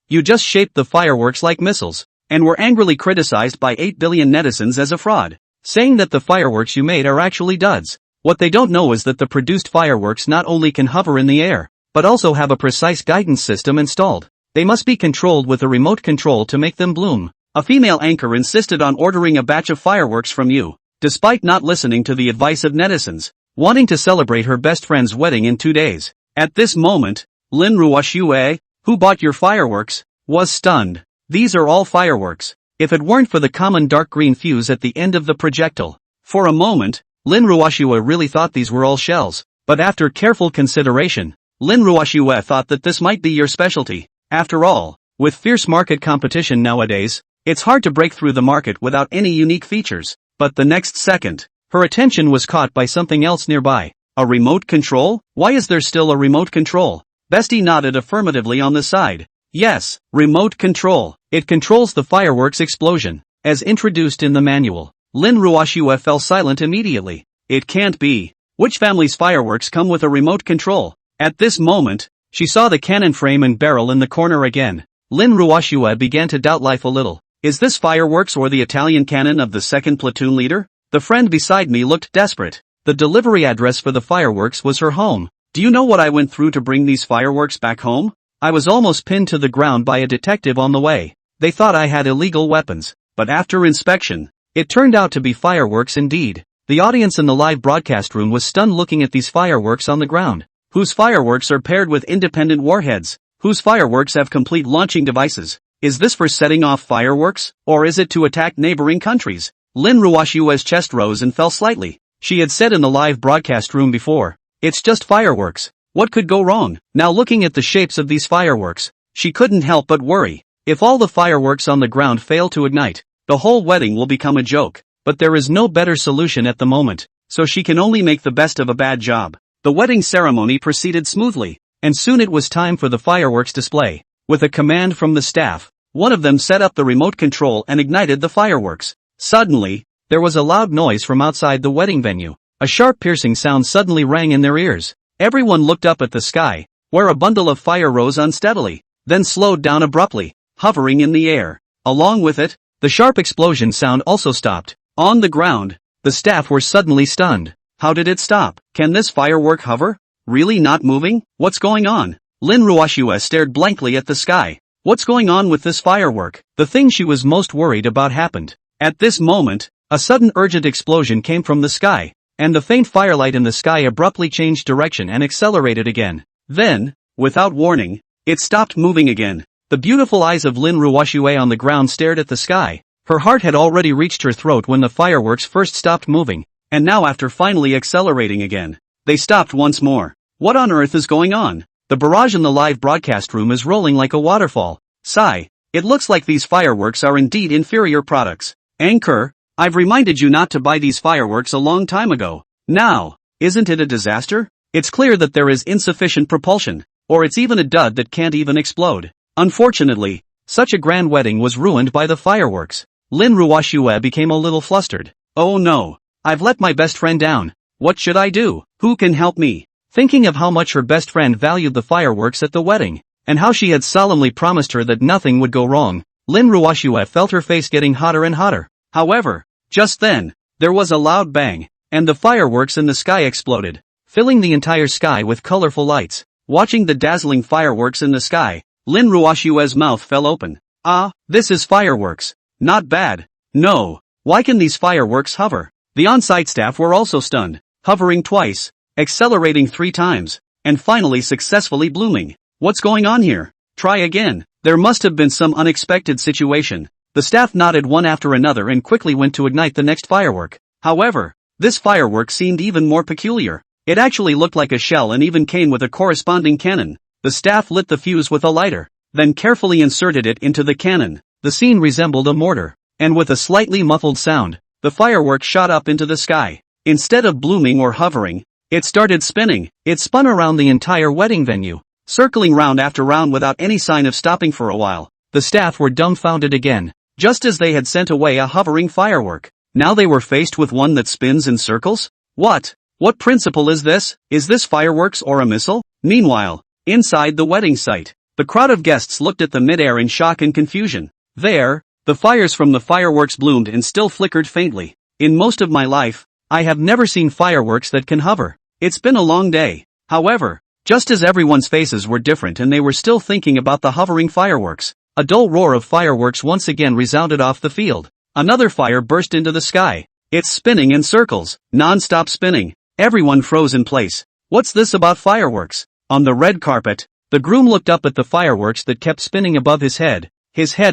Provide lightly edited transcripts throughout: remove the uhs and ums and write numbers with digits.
You just shaped the fireworks like missiles, and were angrily criticized by 8 billion netizens as a fraud, saying that the fireworks you made are actually duds. What they don't know is that the produced fireworks not only can hover in the air, but also have a precise guidance system installed. They must be controlled with a remote control to make them bloom. A female anchor insisted on ordering a batch of fireworks from you, despite not listening to the advice of netizens, wanting to celebrate her best friend's wedding in 2 days. At this moment, Lin Ruoxue, who bought your fireworks, was stunned. These are all fireworks. If it weren't for the common dark green fuse at the end of the projectile. For a moment, Lin Ruoxue really thought these were all shells, but after careful consideration, Lin Ruoxue thought that this might be your specialty. After all, with fierce market competition nowadays, it's hard to break through the market without any unique features. But the next second, her attention was caught by something else nearby. A remote control? Why is there still a remote control? Bestie nodded affirmatively on the side. Yes, remote control. It controls the fireworks explosion, as introduced in the manual. Lin Ruoxue fell silent immediately. It can't be. Which family's fireworks come with a remote control? At this moment, she saw the cannon frame and barrel in the corner again. Lin Ruoxue began to doubt life a little. Is this fireworks or the Italian cannon of the second platoon leader? The friend beside me looked desperate. The delivery address for the fireworks was her home. Do you know what I went through to bring these fireworks back home? I was almost pinned to the ground by a detective on the way. They thought I had illegal weapons, but after inspection, it turned out to be fireworks indeed. The audience in the live broadcast room was stunned looking at these fireworks on the ground. Whose fireworks are paired with independent warheads? Whose fireworks have complete launching devices? Is this for setting off fireworks, or is it to attack neighboring countries? Lin Ruoxue's chest rose and fell slightly. She had said in the live broadcast room before, it's just fireworks. What could go wrong? Now looking at the shapes of these fireworks, she couldn't help but worry. If all the fireworks on the ground fail to ignite, the whole wedding will become a joke. But there is no better solution at the moment, so she can only make the best of a bad job. The wedding ceremony proceeded smoothly, and soon it was time for the fireworks display. With a command from the staff, one of them set up the remote control and ignited the fireworks. Suddenly, there was a loud noise from outside the wedding venue. A sharp piercing sound suddenly rang in their ears. Everyone looked up at the sky, where a bundle of fire rose unsteadily, then slowed down abruptly, hovering in the air. Along with it, the sharp explosion sound also stopped. On the ground, the staff were suddenly stunned. How did it stop? Can this firework hover? Really not moving? What's going on? Lin Ruoxue stared blankly at the sky. What's going on with this firework? The thing she was most worried about happened. At this moment, a sudden urgent explosion came from the sky, and the faint firelight in the sky abruptly changed direction and accelerated again. Then, without warning, it stopped moving again. The beautiful eyes of Lin Ruoxue on the ground stared at the sky. Her heart had already reached her throat when the fireworks first stopped moving, and now after finally accelerating again, they stopped once more. What on earth is going on? The barrage in the live broadcast room is rolling like a waterfall. Sigh. It looks like these fireworks are indeed inferior products. Anchor, I've reminded you not to buy these fireworks a long time ago. Now, isn't it a disaster? It's clear that there is insufficient propulsion, or it's even a dud that can't even explode. Unfortunately, such a grand wedding was ruined by the fireworks. Lin Ruoxue became a little flustered. Oh no, I've let my best friend down. What should I do? Who can help me? Thinking of how much her best friend valued the fireworks at the wedding, and how she had solemnly promised her that nothing would go wrong, Lin Ruoxue felt her face getting hotter and hotter. However, just then, there was a loud bang, and the fireworks in the sky exploded, filling the entire sky with colorful lights. Watching the dazzling fireworks in the sky, Lin Ruoxue's mouth fell open. Ah, this is fireworks. Not bad. No, why can these fireworks hover? The on-site staff were also stunned, hovering twice, accelerating 3 times, and finally successfully blooming. What's going on here? Try again. There must have been some unexpected situation. The staff nodded one after another and quickly went to ignite the next firework. However, this firework seemed even more peculiar. It actually looked like a shell and even came with a corresponding cannon. The staff lit the fuse with a lighter, then carefully inserted it into the cannon. The scene resembled a mortar, and with a slightly muffled sound, the firework shot up into the sky. Instead of blooming or hovering, it started spinning. It spun around the entire wedding venue, circling round after round without any sign of stopping for a while. The staff were dumbfounded again. Just as they had sent away a hovering firework, now they were faced with one that spins in circles? What principle is this? Is this fireworks or a missile? Meanwhile, inside the wedding site, The crowd of guests looked at the midair in shock and confusion. There, the fires from the fireworks bloomed and still flickered faintly. In most of my life, I have never seen fireworks that can hover. It's been a long day. However, just as everyone's faces were different and they were still thinking about the hovering fireworks, a dull roar of fireworks once again resounded off the field. Another fire burst into the sky. It's spinning in circles, non-stop spinning. Everyone froze in place. What's this about fireworks? On the red carpet, the groom looked up at the fireworks that kept spinning above his head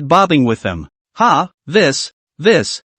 bobbing with them. This,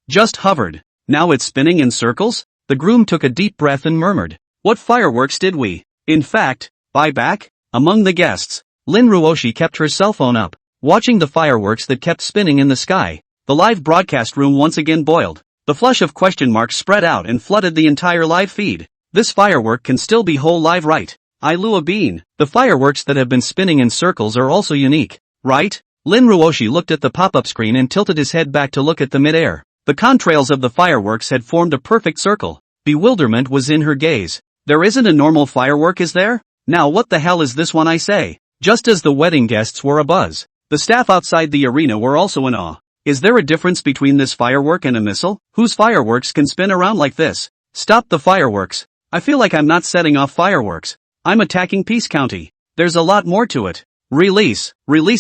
just hovered. Now it's spinning in circles? The groom took a deep breath and murmured. What fireworks did we, in fact, buy back? Among the guests, Lin Ruoshi kept her cell phone up, watching the fireworks that kept spinning in the sky. The live broadcast room once again boiled. The flush of question marks spread out and flooded the entire live feed. This firework can still be whole live, right? I Lua Bean. The fireworks that have been spinning in circles are also unique, right? Lin Ruoshi looked at the pop-up screen and tilted his head back to look at the mid-air. The contrails of the fireworks had formed a perfect circle. Bewilderment was in her gaze. There isn't a normal firework, is there? Now what the hell is this one, I say? Just as the wedding guests were abuzz, the staff outside the arena were also in awe. Is there a difference between this firework and a missile? Whose fireworks can spin around like this? Stop the fireworks. I feel like I'm not setting off fireworks. I'm attacking Peace County. There's a lot more to it. Release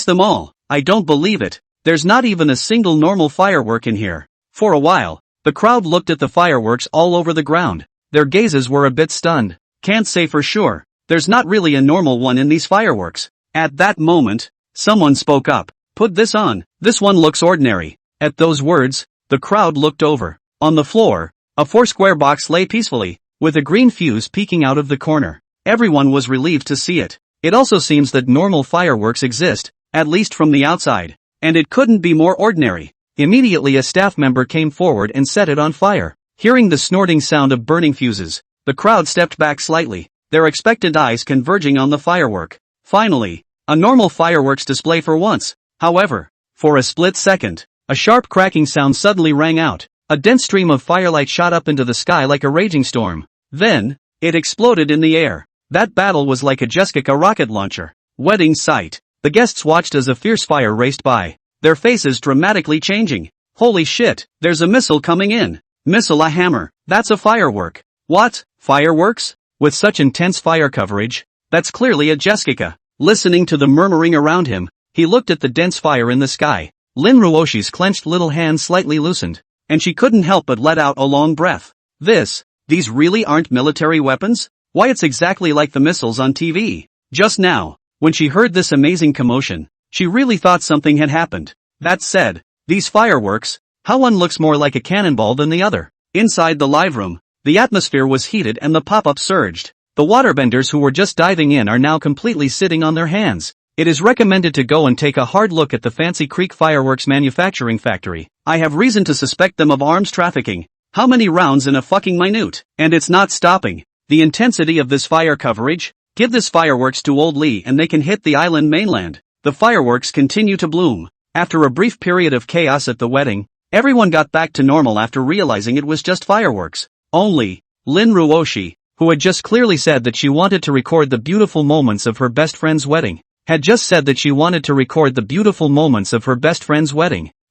them all. I don't believe it. There's not even a single normal firework in here. For a while, the crowd looked at the fireworks all over the ground. Their gazes were a bit stunned. Can't say for sure. There's not really a normal one in these fireworks. At that moment, someone spoke up. Put this on. This one looks ordinary. At those words, the crowd looked over. On the floor, a 4-square box lay peacefully, with a green fuse peeking out of the corner. Everyone was relieved to see it. It also seems that normal fireworks exist, at least from the outside. And it couldn't be more ordinary. Immediately a staff member came forward and set it on fire. Hearing the snorting sound of burning fuses, the crowd stepped back slightly, their expectant eyes converging on the firework. Finally, a normal fireworks display for once. However, for a split second, a sharp cracking sound suddenly rang out. A dense stream of firelight shot up into the sky like a raging storm. Then, it exploded in the air. That battle was like a Jessica rocket launcher. Wedding sight. The guests watched as a fierce fire raced by, their faces dramatically changing. Holy shit, there's a missile coming in. Missile, a hammer. That's a firework. What? Fireworks? With such intense fire coverage? That's clearly a Jessica. Listening to the murmuring around him, he looked at the dense fire in the sky. Lin Ruoshi's clenched little hand slightly loosened, and she couldn't help but let out a long breath. These really aren't military weapons? Why, it's exactly like the missiles on TV. Just now, when she heard this amazing commotion, she really thought something had happened. That said, these fireworks, how one looks more like a cannonball than the other. Inside the live room, the atmosphere was heated and the pop-up surged. The waterbenders who were just diving in are now completely sitting on their hands. It is recommended to go and take a hard look at the Fancy Creek Fireworks manufacturing factory. I have reason to suspect them of arms trafficking. How many rounds in a fucking minute? And it's not stopping. The intensity of this fire coverage? Give this fireworks to Old Lee and they can hit the island mainland. The fireworks continue to bloom. After a brief period of chaos at the wedding, everyone got back to normal after realizing it was just fireworks. Only, Lin Ruoshi, who had just clearly said that she wanted to record the beautiful moments of her best friend's wedding,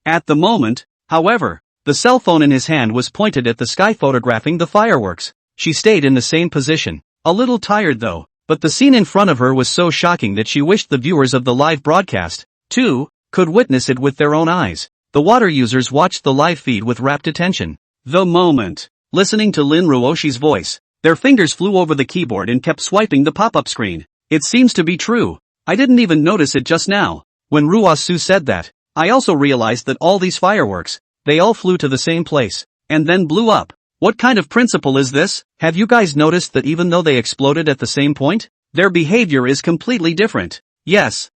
At the moment, however, the cell phone in his hand was pointed at the sky photographing the fireworks. She stayed in the same position, a little tired though, but the scene in front of her was so shocking that she wished the viewers of the live broadcast, too, could witness it with their own eyes. The water users watched the live feed with rapt attention. The moment, listening to Lin Ruoshi's voice, their fingers flew over the keyboard and kept swiping the pop-up screen. It seems to be true. I didn't even notice it just now. When Ruosu said that, I also realized that all these fireworks, they all flew to the same place, and then blew up. What kind of principle is this? Have you guys noticed that even though they exploded at the same point, their behavior is completely different? Yes.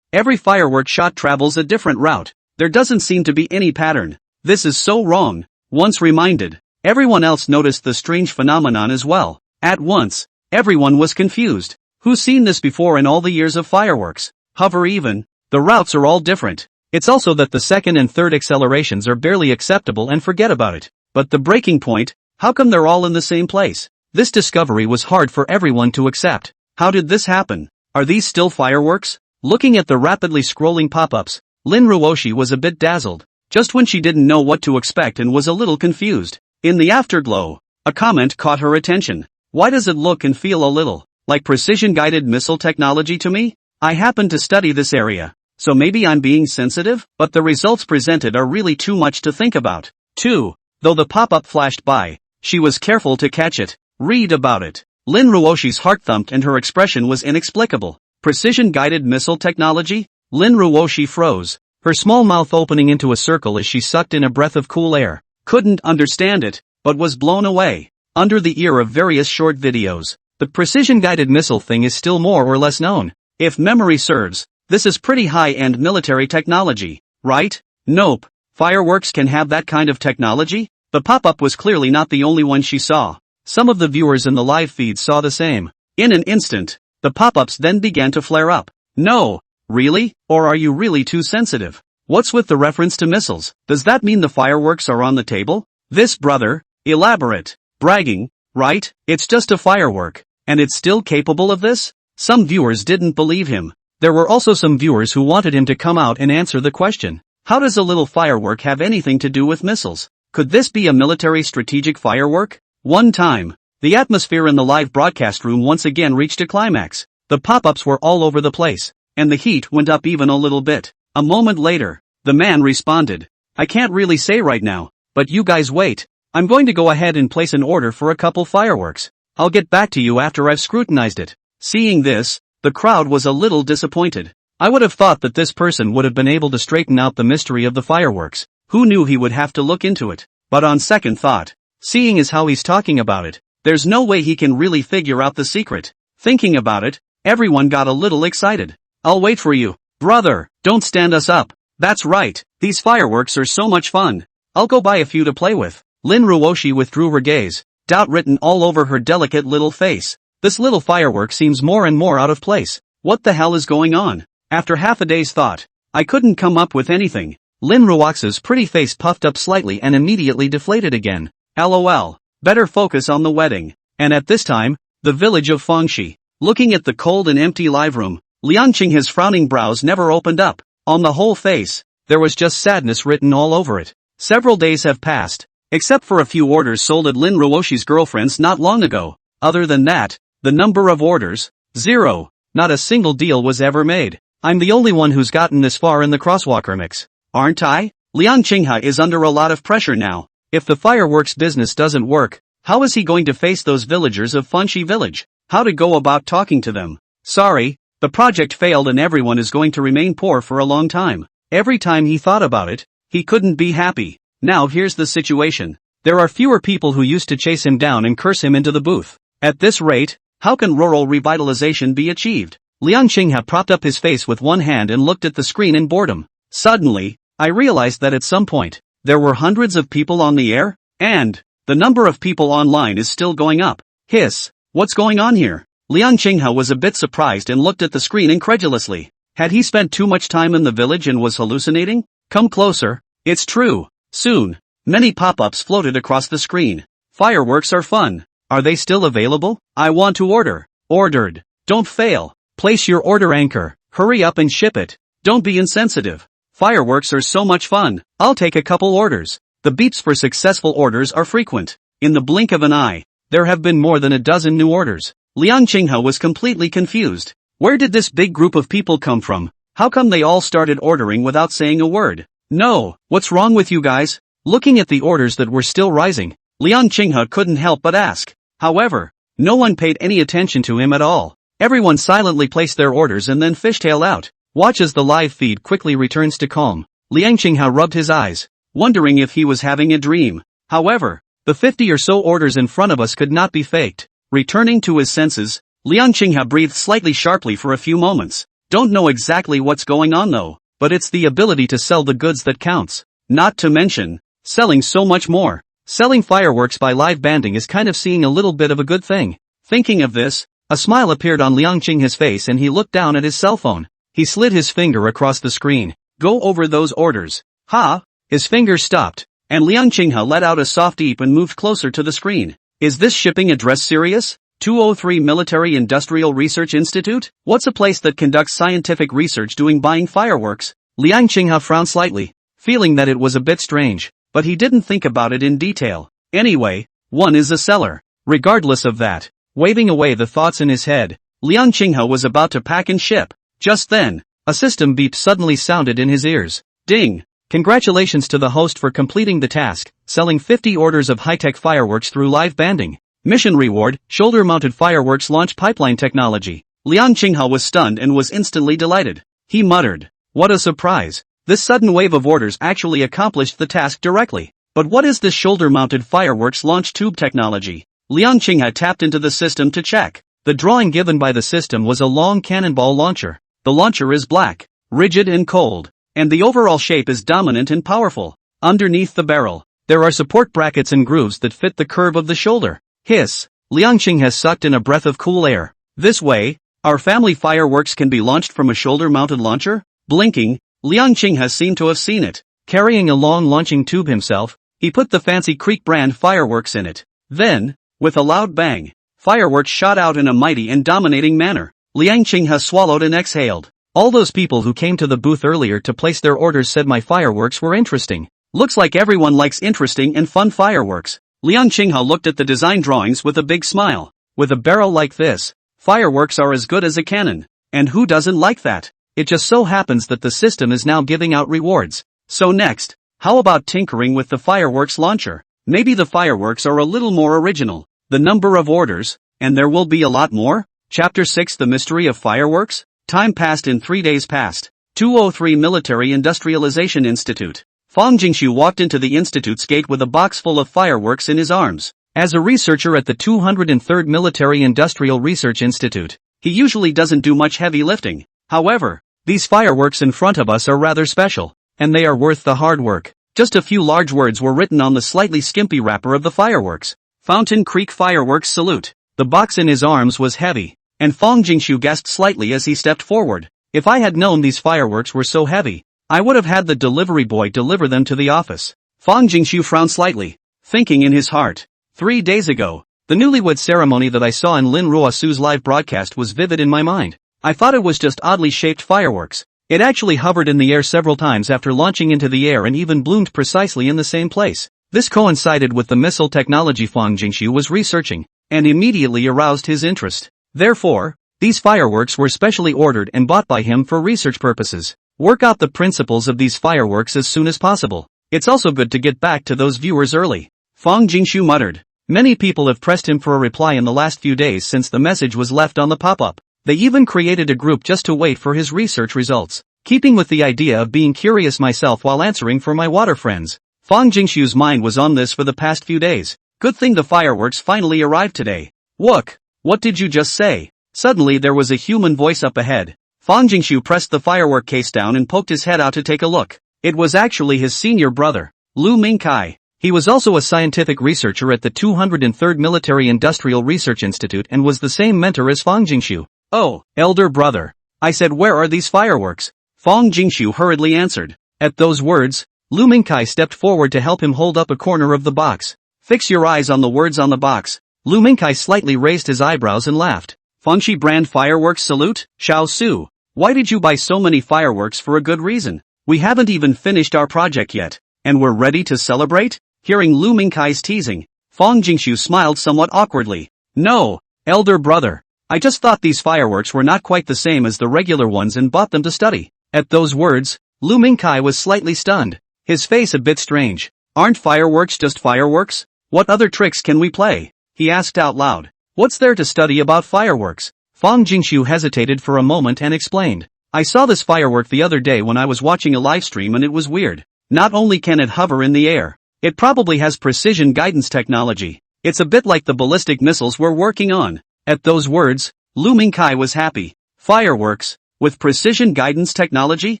Every firework shot travels a different route. There doesn't seem to be any pattern. This is so wrong. Once reminded, everyone else noticed the strange phenomenon as well. At once, everyone was confused. Who's seen this before in all the years of fireworks? Hover even. The routes are all different. It's also that the second and third accelerations are barely acceptable and forget about it. But the breaking point, how come they're all in the same place? This discovery was hard for everyone to accept. How did this happen? Are these still fireworks? Looking at the rapidly scrolling pop-ups, Lin Ruoshi was a bit dazzled, just when she didn't know what to expect and was a little confused. In the afterglow, a comment caught her attention. Why does it look and feel a little like precision-guided missile technology to me? I happen to study this area, so maybe I'm being sensitive, but the results presented are really too much to think about. 2. Though the pop-up flashed by, she was careful to catch it. Read about it. Lin Ruoshi's heart thumped and her expression was inexplicable. Precision-guided missile technology? Lin Ruoshi froze, her small mouth opening into a circle as she sucked in a breath of cool air. Couldn't understand it, but was blown away. Under the ear of various short videos, the precision-guided missile thing is still more or less known. If memory serves, this is pretty high-end military technology, right? Nope. Fireworks can have that kind of technology? The pop-up was clearly not the only one she saw. Some of the viewers in the live feed saw the same. In an instant, the pop-ups then began to flare up. No. Really? Or are you really too sensitive? What's with the reference to missiles? Does that mean the fireworks are on the table? This brother, elaborate, bragging, right? It's just a firework, and it's still capable of this? Some viewers didn't believe him. There were also some viewers who wanted him to come out and answer the question. How does a little firework have anything to do with missiles? Could this be a military strategic firework? One time, the atmosphere in the live broadcast room once again reached a climax. The pop-ups were all over the place, and the heat went up even a little bit. A moment later, the man responded, I can't really say right now, but you guys wait. I'm going to go ahead and place an order for a couple fireworks. I'll get back to you after I've scrutinized it. Seeing this, the crowd was a little disappointed. I would have thought that this person would have been able to straighten out the mystery of the fireworks. Who knew he would have to look into it? But on second thought, seeing as how he's talking about it, there's no way he can really figure out the secret. Thinking about it, everyone got a little excited. I'll wait for you. Brother, don't stand us up. That's right, these fireworks are so much fun. I'll go buy a few to play with. Lin Ruoshi withdrew her gaze, doubt written all over her delicate little face. This little firework seems more and more out of place. What the hell is going on? After half a day's thought, I couldn't come up with anything. Lin Ruoxi's pretty face puffed up slightly and immediately deflated again. LOL. Better focus on the wedding. And at this time, the village of Fengxi. Looking at the cold and empty live room, Liang Qinghe's frowning brows never opened up. On the whole face, there was just sadness written all over it. Several days have passed, except for a few orders sold at Lin Ruoshi's girlfriend's not long ago. Other than that, the number of orders, 0. Not a single deal was ever made. I'm the only one who's gotten this far in the crosswalker mix, aren't I? Liang Qinghe is under a lot of pressure now. If the fireworks business doesn't work, how is he going to face those villagers of Fengxi village? How to go about talking to them? Sorry, the project failed and everyone is going to remain poor for a long time. Every time he thought about it, he couldn't be happy. Now here's the situation. There are fewer people who used to chase him down and curse him into the booth. At this rate, how can rural revitalization be achieved? Liang Qinghe propped up his face with one hand and looked at the screen in boredom. Suddenly, I realized that at some point, there were hundreds of people on the air, and the number of people online is still going up. Hiss, what's going on here? Liang Qinghe was a bit surprised and looked at the screen incredulously. Had he spent too much time in the village and was hallucinating? Come closer. It's true. Soon, many pop-ups floated across the screen. Fireworks are fun. Are they still available? I want to order. Ordered. Don't fail. Place your order anchor. Hurry up and ship it. Don't be insensitive. Fireworks are so much fun. I'll take a couple orders. The beeps for successful orders are frequent. In the blink of an eye, there have been more than a dozen new orders. Liang Qinghe was completely confused. Where did this big group of people come from? How come they all started ordering without saying a word? No, what's wrong with you guys? Looking at the orders that were still rising, Liang Qinghe couldn't help but ask. However, no one paid any attention to him at all. Everyone silently placed their orders and then fishtail out. Watch as the live feed quickly returns to calm. Liang Qinghe rubbed his eyes, wondering if he was having a dream. However, the 50 or so orders in front of us could not be faked. Returning to his senses, Liang Qinghe breathed slightly sharply for a few moments. Don't know exactly what's going on though, but it's the ability to sell the goods that counts. Not to mention, selling so much more. Selling fireworks by live banding is kind of seeing a little bit of a good thing. Thinking of this, a smile appeared on Liang Qinghe's face and he looked down at his cell phone. He slid his finger across the screen. Go over those orders. Ha! His finger stopped, and Liang Qinghe let out a soft eep and moved closer to the screen. Is this shipping address serious? 203 Military Industrial Research Institute? What's a place that conducts scientific research doing buying fireworks? Liang Qinghe frowned slightly, feeling that it was a bit strange, but he didn't think about it in detail. Anyway, one is a seller. Regardless of that, waving away the thoughts in his head, Liang Qinghe was about to pack and ship. Just then, a system beep suddenly sounded in his ears. Ding! Congratulations to the host for completing the task, selling 50 orders of high-tech fireworks through live banding. Mission reward, shoulder-mounted fireworks launch pipeline technology. Liang Qinghe was stunned and was instantly delighted. He muttered, "What a surprise. This sudden wave of orders actually accomplished the task directly. But what is this shoulder-mounted fireworks launch tube technology?" Liang Qinghe tapped into the system to check. The drawing given by the system was a long cannonball launcher. The launcher is black, rigid and cold, and the overall shape is dominant and powerful. Underneath the barrel, there are support brackets and grooves that fit the curve of the shoulder. Hiss! Liang Qinghe sucked in a breath of cool air. This way, our family fireworks can be launched from a shoulder-mounted launcher? Blinking, Liang Qinghe seemed to have seen it. Carrying a long launching tube himself, he put the fancy Creek brand fireworks in it. Then, with a loud bang, fireworks shot out in a mighty and dominating manner. Liang Qinghe swallowed and exhaled. All those people who came to the booth earlier to place their orders said my fireworks were interesting. Looks like everyone likes interesting and fun fireworks. Liang Qinghe looked at the design drawings with a big smile. With a barrel like this, fireworks are as good as a cannon. And who doesn't like that? It just so happens that the system is now giving out rewards. So next, how about tinkering with the fireworks launcher? Maybe the fireworks are a little more original. The number of orders, and there will be a lot more? Chapter 6 The Mystery of Fireworks? Time passed in 3 days past. 203 Military Industrialization Institute. Fang Jingxu walked into the institute's gate with a box full of fireworks in his arms. As a researcher at the 203rd Military Industrial Research Institute, he usually doesn't do much heavy lifting. However, these fireworks in front of us are rather special, and they are worth the hard work. Just a few large words were written on the slightly skimpy wrapper of the fireworks. Fountain Creek Fireworks Salute. The box in his arms was heavy, and Fang Jingxu gasped slightly as he stepped forward. If I had known these fireworks were so heavy, I would have had the delivery boy deliver them to the office. Fang Jingxu frowned slightly, thinking in his heart, 3 days ago, the newlywed ceremony that I saw in Lin Ruosu's live broadcast was vivid in my mind. I thought it was just oddly shaped fireworks. It actually hovered in the air several times after launching into the air and even bloomed precisely in the same place. This coincided with the missile technology Fang Jingxu was researching, and immediately aroused his interest. Therefore, these fireworks were specially ordered and bought by him for research purposes. Work out the principles of these fireworks as soon as possible. It's also good to get back to those viewers early. Fang Jingxu muttered. Many people have pressed him for a reply in the last few days since the message was left on the pop-up. They even created a group just to wait for his research results. Keeping with the idea of being curious myself while answering for my water friends, Fang Jingxu's mind was on this for the past few days. Good thing the fireworks finally arrived today. Wook! What did you just say? Suddenly there was a human voice up ahead. Fang Jingxu pressed the firework case down and poked his head out to take a look. It was actually his senior brother, Lu Mingkai. He was also a scientific researcher at the 203rd Military Industrial Research Institute and was the same mentor as Fang Jingxu. Oh, elder brother. I said, where are these fireworks? Fang Jingxu hurriedly answered. At those words, Lu Mingkai stepped forward to help him hold up a corner of the box. Fix your eyes on the words on the box. Lu Mingkai slightly raised his eyebrows and laughed. Fengshi brand fireworks salute? Xiao Su. Why did you buy so many fireworks for a good reason? We haven't even finished our project yet, and we're ready to celebrate? Hearing Lu Mingkai's teasing, Fang Jingxu smiled somewhat awkwardly. No, elder brother. I just thought these fireworks were not quite the same as the regular ones and bought them to study. At those words, Lu Mingkai was slightly stunned, his face a bit strange. Aren't fireworks just fireworks? What other tricks can we play? He asked out loud. What's there to study about fireworks? Fang Jingxu hesitated for a moment and explained. I saw this firework the other day when I was watching a livestream and it was weird. Not only can it hover in the air, it probably has precision guidance technology. It's a bit like the ballistic missiles we're working on. At those words, Lu Mingkai was happy. Fireworks, with precision guidance technology,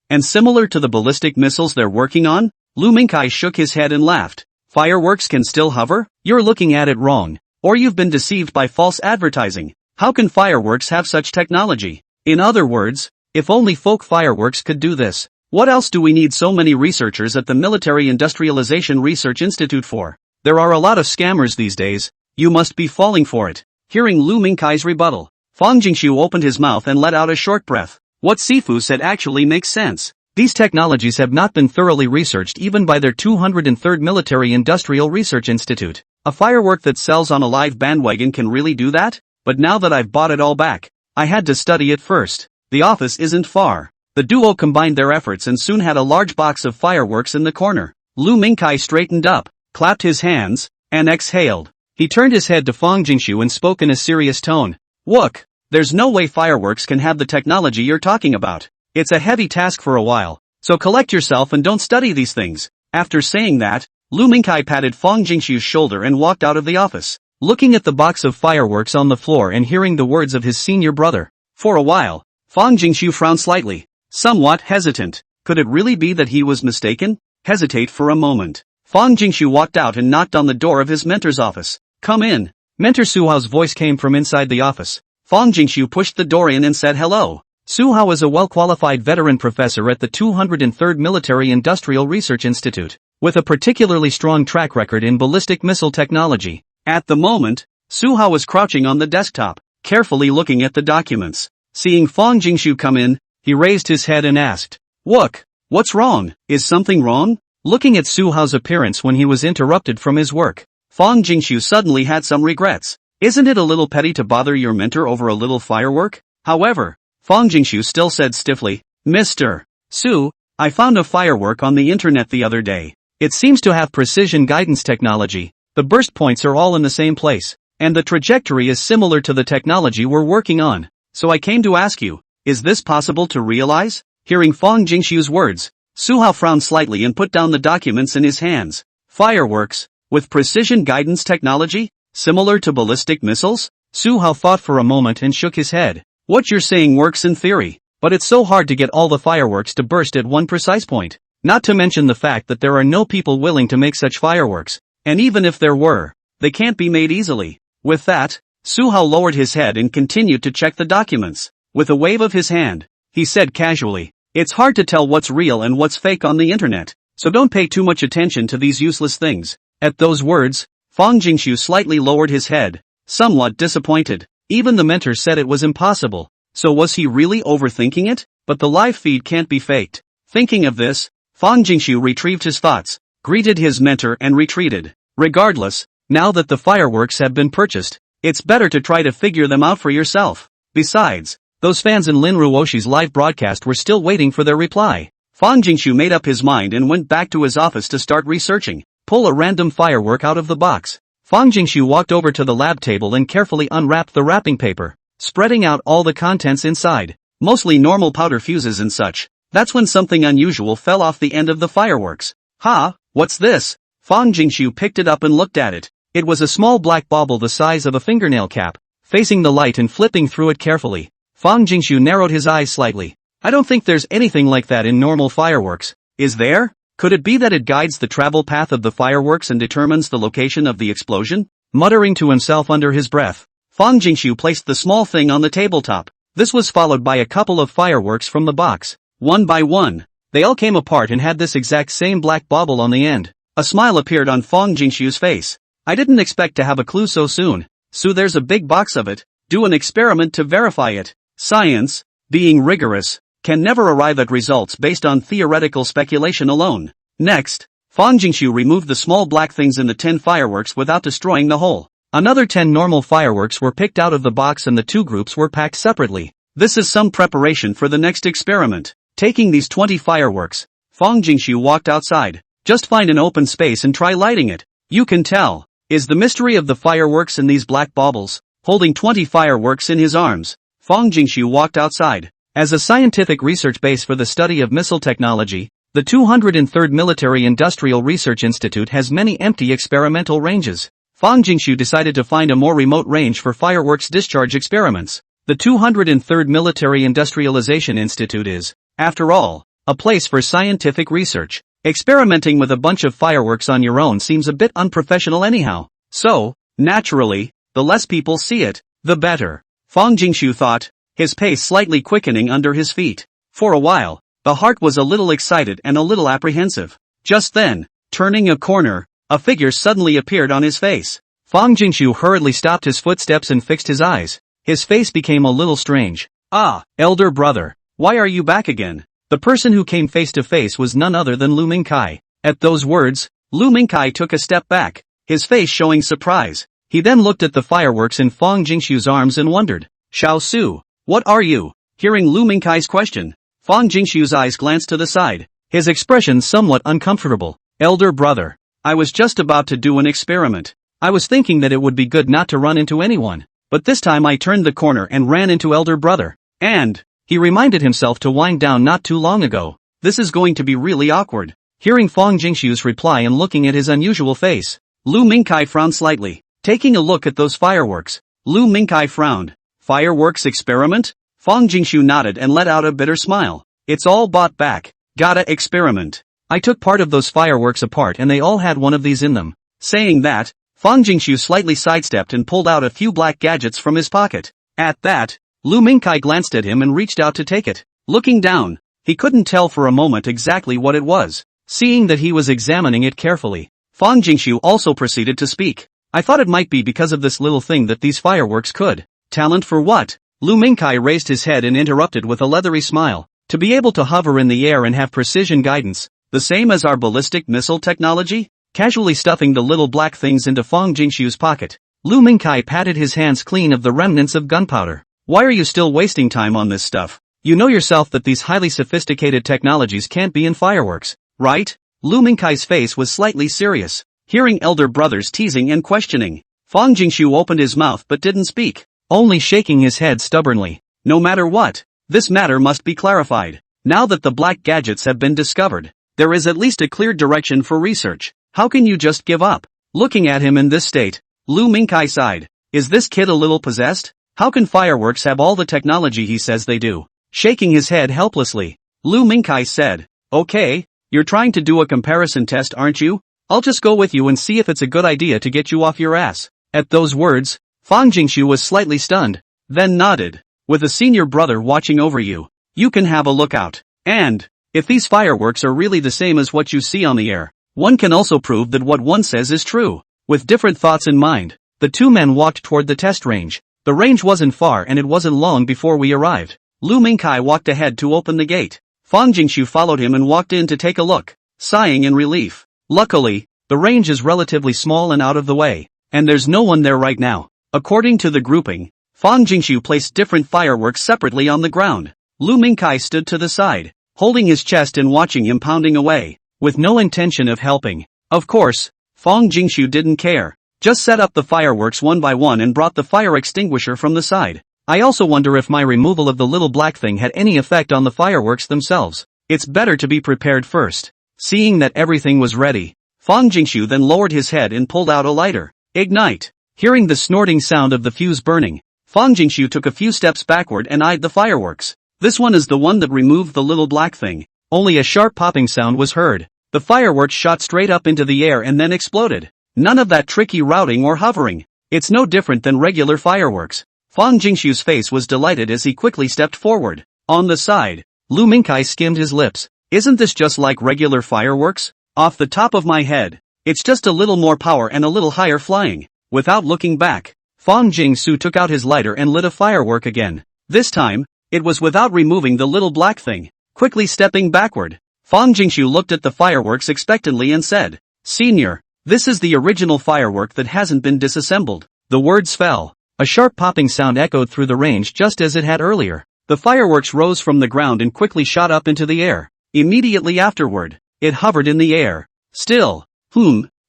and similar to the ballistic missiles they're working on? Lu Mingkai shook his head and laughed. Fireworks can still hover? You're looking at it wrong. Or you've been deceived by false advertising. How can fireworks have such technology? In other words, if only folk fireworks could do this. What else do we need so many researchers at the Military Industrialization Research Institute for? There are a lot of scammers these days. You must be falling for it. Hearing Lu Mingkai's rebuttal, Fang Jingshu opened his mouth and let out a short breath. What Sifu said actually makes sense. These technologies have not been thoroughly researched even by their 203rd Military Industrial Research Institute. A firework that sells on a live bandwagon can really do that? But now that I've bought it all back, I had to study it first. The office isn't far. The duo combined their efforts and soon had a large box of fireworks in the corner. Lu Mingkai straightened up, clapped his hands, and exhaled. He turned his head to Fang Jingshu and spoke in a serious tone. Look, there's no way fireworks can have the technology you're talking about. It's a heavy task for a while, so collect yourself and don't study these things. After saying that, Lu Mingkai patted Fang Jingshu's shoulder and walked out of the office, looking at the box of fireworks on the floor and hearing the words of his senior brother. For a while, Fang Jingshu frowned slightly, somewhat hesitant. Could it really be that he was mistaken? Hesitate for a moment. Fang Jingshu walked out and knocked on the door of his mentor's office. Come in. Mentor Su Hao's voice came from inside the office. Fang Jingshu pushed the door in and said hello. Su Hao is a well-qualified veteran professor at the 203rd Military Industrial Research Institute, with a particularly strong track record in ballistic missile technology. At the moment, Su Hao was crouching on the desktop, carefully looking at the documents. Seeing Fang Jingshu come in, he raised his head and asked, Look, what's wrong? Is something wrong? Looking at Su Hao's appearance when he was interrupted from his work, Fang Jingshu suddenly had some regrets. Isn't it a little petty to bother your mentor over a little firework? However, Fang Jingshu still said stiffly, Mr. Su, I found a firework on the internet the other day. It seems to have precision guidance technology. The burst points are all in the same place, and the trajectory is similar to the technology we're working on. So I came to ask you, is this possible to realize? Hearing Fang Jingshu's words, Su Hao frowned slightly and put down the documents in his hands. Fireworks, with precision guidance technology? Similar to ballistic missiles? Su Hao thought for a moment and shook his head. What you're saying works in theory, but it's so hard to get all the fireworks to burst at one precise point. Not to mention the fact that there are no people willing to make such fireworks, and even if there were, they can't be made easily. With that, Su Hao lowered his head and continued to check the documents. With a wave of his hand, he said casually, It's hard to tell what's real and what's fake on the internet, so don't pay too much attention to these useless things. At those words, Fang Jingshu slightly lowered his head, somewhat disappointed. Even the mentor said it was impossible. So was he really overthinking it? But the live feed can't be faked. Thinking of this, Fang Jingshu retrieved his thoughts, greeted his mentor and retreated. Regardless, now that the fireworks have been purchased, it's better to try to figure them out for yourself. Besides, those fans in Lin Ruoshi's live broadcast were still waiting for their reply. Fang Jingshu made up his mind and went back to his office to start researching. Pull a random firework out of the box. Fang Jingshu walked over to the lab table and carefully unwrapped the wrapping paper, spreading out all the contents inside, mostly normal powder fuses and such. That's when something unusual fell off the end of the fireworks. Ha, what's this? Fang Jingshu picked it up and looked at it. It was a small black bauble the size of a fingernail cap, facing the light and flipping through it carefully. Fang Jingshu narrowed his eyes slightly. I don't think there's anything like that in normal fireworks. Is there? Could it be that it guides the travel path of the fireworks and determines the location of the explosion? Muttering to himself under his breath, Fang Jingshu placed the small thing on the tabletop. This was followed by a couple of fireworks from the box. One by one, they all came apart and had this exact same black bauble on the end. A smile appeared on Fang Jingshu's face. I didn't expect to have a clue so soon. So there's a big box of it. Do an experiment to verify it. Science, being rigorous, can never arrive at results based on theoretical speculation alone. Next, Fang Jingshu removed the small black things in the 10 fireworks without destroying the whole. Another 10 normal fireworks were picked out of the box and the two groups were packed separately. This is some preparation for the next experiment. Taking these 20 fireworks, Fang Jingshu walked outside. Just find an open space and try lighting it. You can tell. Is the mystery of the fireworks in these black baubles? Holding 20 fireworks in his arms, Fang Jingshu walked outside. As a scientific research base for the study of missile technology, the 203rd Military Industrial Research Institute has many empty experimental ranges. Fang Jingshu decided to find a more remote range for fireworks discharge experiments. The 203rd Military Industrialization Institute is, after all, a place for scientific research. Experimenting with a bunch of fireworks on your own seems a bit unprofessional anyhow. So, naturally, the less people see it, the better. Fang Jingshu thought, his pace slightly quickening under his feet. For a while, the heart was a little excited and a little apprehensive. Just then, turning a corner, a figure suddenly appeared on his face. Fang Jingshu hurriedly stopped his footsteps and fixed his eyes. His face became a little strange. Ah, elder brother. Why are you back again? The person who came face to face was none other than Lu Mingkai. At those words, Lu Mingkai took a step back, his face showing surprise. He then looked at the fireworks in Fang Jingshu's arms and wondered, Xiao Su, what are you? Hearing Lu Mingkai's question, Fang Jingshu's eyes glanced to the side, his expression somewhat uncomfortable. Elder brother, I was just about to do an experiment. I was thinking that it would be good not to run into anyone, but this time I turned the corner and ran into elder brother. And he reminded himself to wind down not too long ago. This is going to be really awkward. Hearing Fang Jingshu's reply and looking at his unusual face, Lu Mingkai frowned slightly. Taking a look at those fireworks, Lu Mingkai frowned. Fireworks experiment? Fang Jingshu nodded and let out a bitter smile. It's all bought back. Gotta experiment. I took part of those fireworks apart and they all had one of these in them. Saying that, Fang Jingshu slightly sidestepped and pulled out a few black gadgets from his pocket. At that, Lu Mingkai glanced at him and reached out to take it. Looking down, he couldn't tell for a moment exactly what it was. Seeing that he was examining it carefully, Fang Jingshu also proceeded to speak. I thought it might be because of this little thing that these fireworks could. Talent for what? Lu Mingkai raised his head and interrupted with a leathery smile. To be able to hover in the air and have precision guidance, the same as our ballistic missile technology? Casually stuffing the little black things into Fang Jingshu's pocket, Lu Mingkai patted his hands clean of the remnants of gunpowder. Why are you still wasting time on this stuff? You know yourself that these highly sophisticated technologies can't be in fireworks, right? Lu Mingkai's face was slightly serious. Hearing elder brothers teasing and questioning, Fang Jingshu opened his mouth but didn't speak, only shaking his head stubbornly. No matter what, this matter must be clarified. Now that the black gadgets have been discovered, there is at least a clear direction for research. How can you just give up? Looking at him in this state, Lu Mingkai sighed. Is this kid a little possessed? How can fireworks have all the technology he says they do? Shaking his head helplessly, Lu Mingkai said, Okay, you're trying to do a comparison test, aren't you? I'll just go with you and see if it's a good idea to get you off your ass. At those words, Fang Jingshu was slightly stunned, then nodded. With a senior brother watching over you, you can have a look out. And, if these fireworks are really the same as what you see on the air, one can also prove that what one says is true. With different thoughts in mind, the two men walked toward the test range. The range wasn't far and it wasn't long before we arrived. Lu Mingkai walked ahead to open the gate. Fang Jingshu followed him and walked in to take a look, sighing in relief. Luckily, the range is relatively small and out of the way, and there's no one there right now. According to the grouping, Fang Jingshu placed different fireworks separately on the ground. Lu Mingkai stood to the side, holding his chest and watching him pounding away, with no intention of helping. Of course, Fang Jingshu didn't care. Just set up the fireworks one by one and brought the fire extinguisher from the side. I also wonder if my removal of the little black thing had any effect on the fireworks themselves. It's better to be prepared first. Seeing that everything was ready, Fang Jingshu then lowered his head and pulled out a lighter. Ignite! Hearing the snorting sound of the fuse burning, Fang Jingshu took a few steps backward and eyed the fireworks. This one is the one that removed the little black thing. Only a sharp popping sound was heard. The fireworks shot straight up into the air and then exploded. None of that tricky routing or hovering. It's no different than regular fireworks. Fang Jingshu's face was delighted as he quickly stepped forward. On the side, Lu Mingkai skimmed his lips. Isn't this just like regular fireworks? Off the top of my head, it's just a little more power and a little higher flying. Without looking back, Fang Jingsu took out his lighter and lit a firework again. This time, it was without removing the little black thing. Quickly stepping backward, Fang Jingshu looked at the fireworks expectantly and said, Senior, this is the original firework that hasn't been disassembled. The words fell. A sharp popping sound echoed through the range just as it had earlier. The fireworks rose from the ground and quickly shot up into the air. Immediately afterward, it hovered in the air. Still.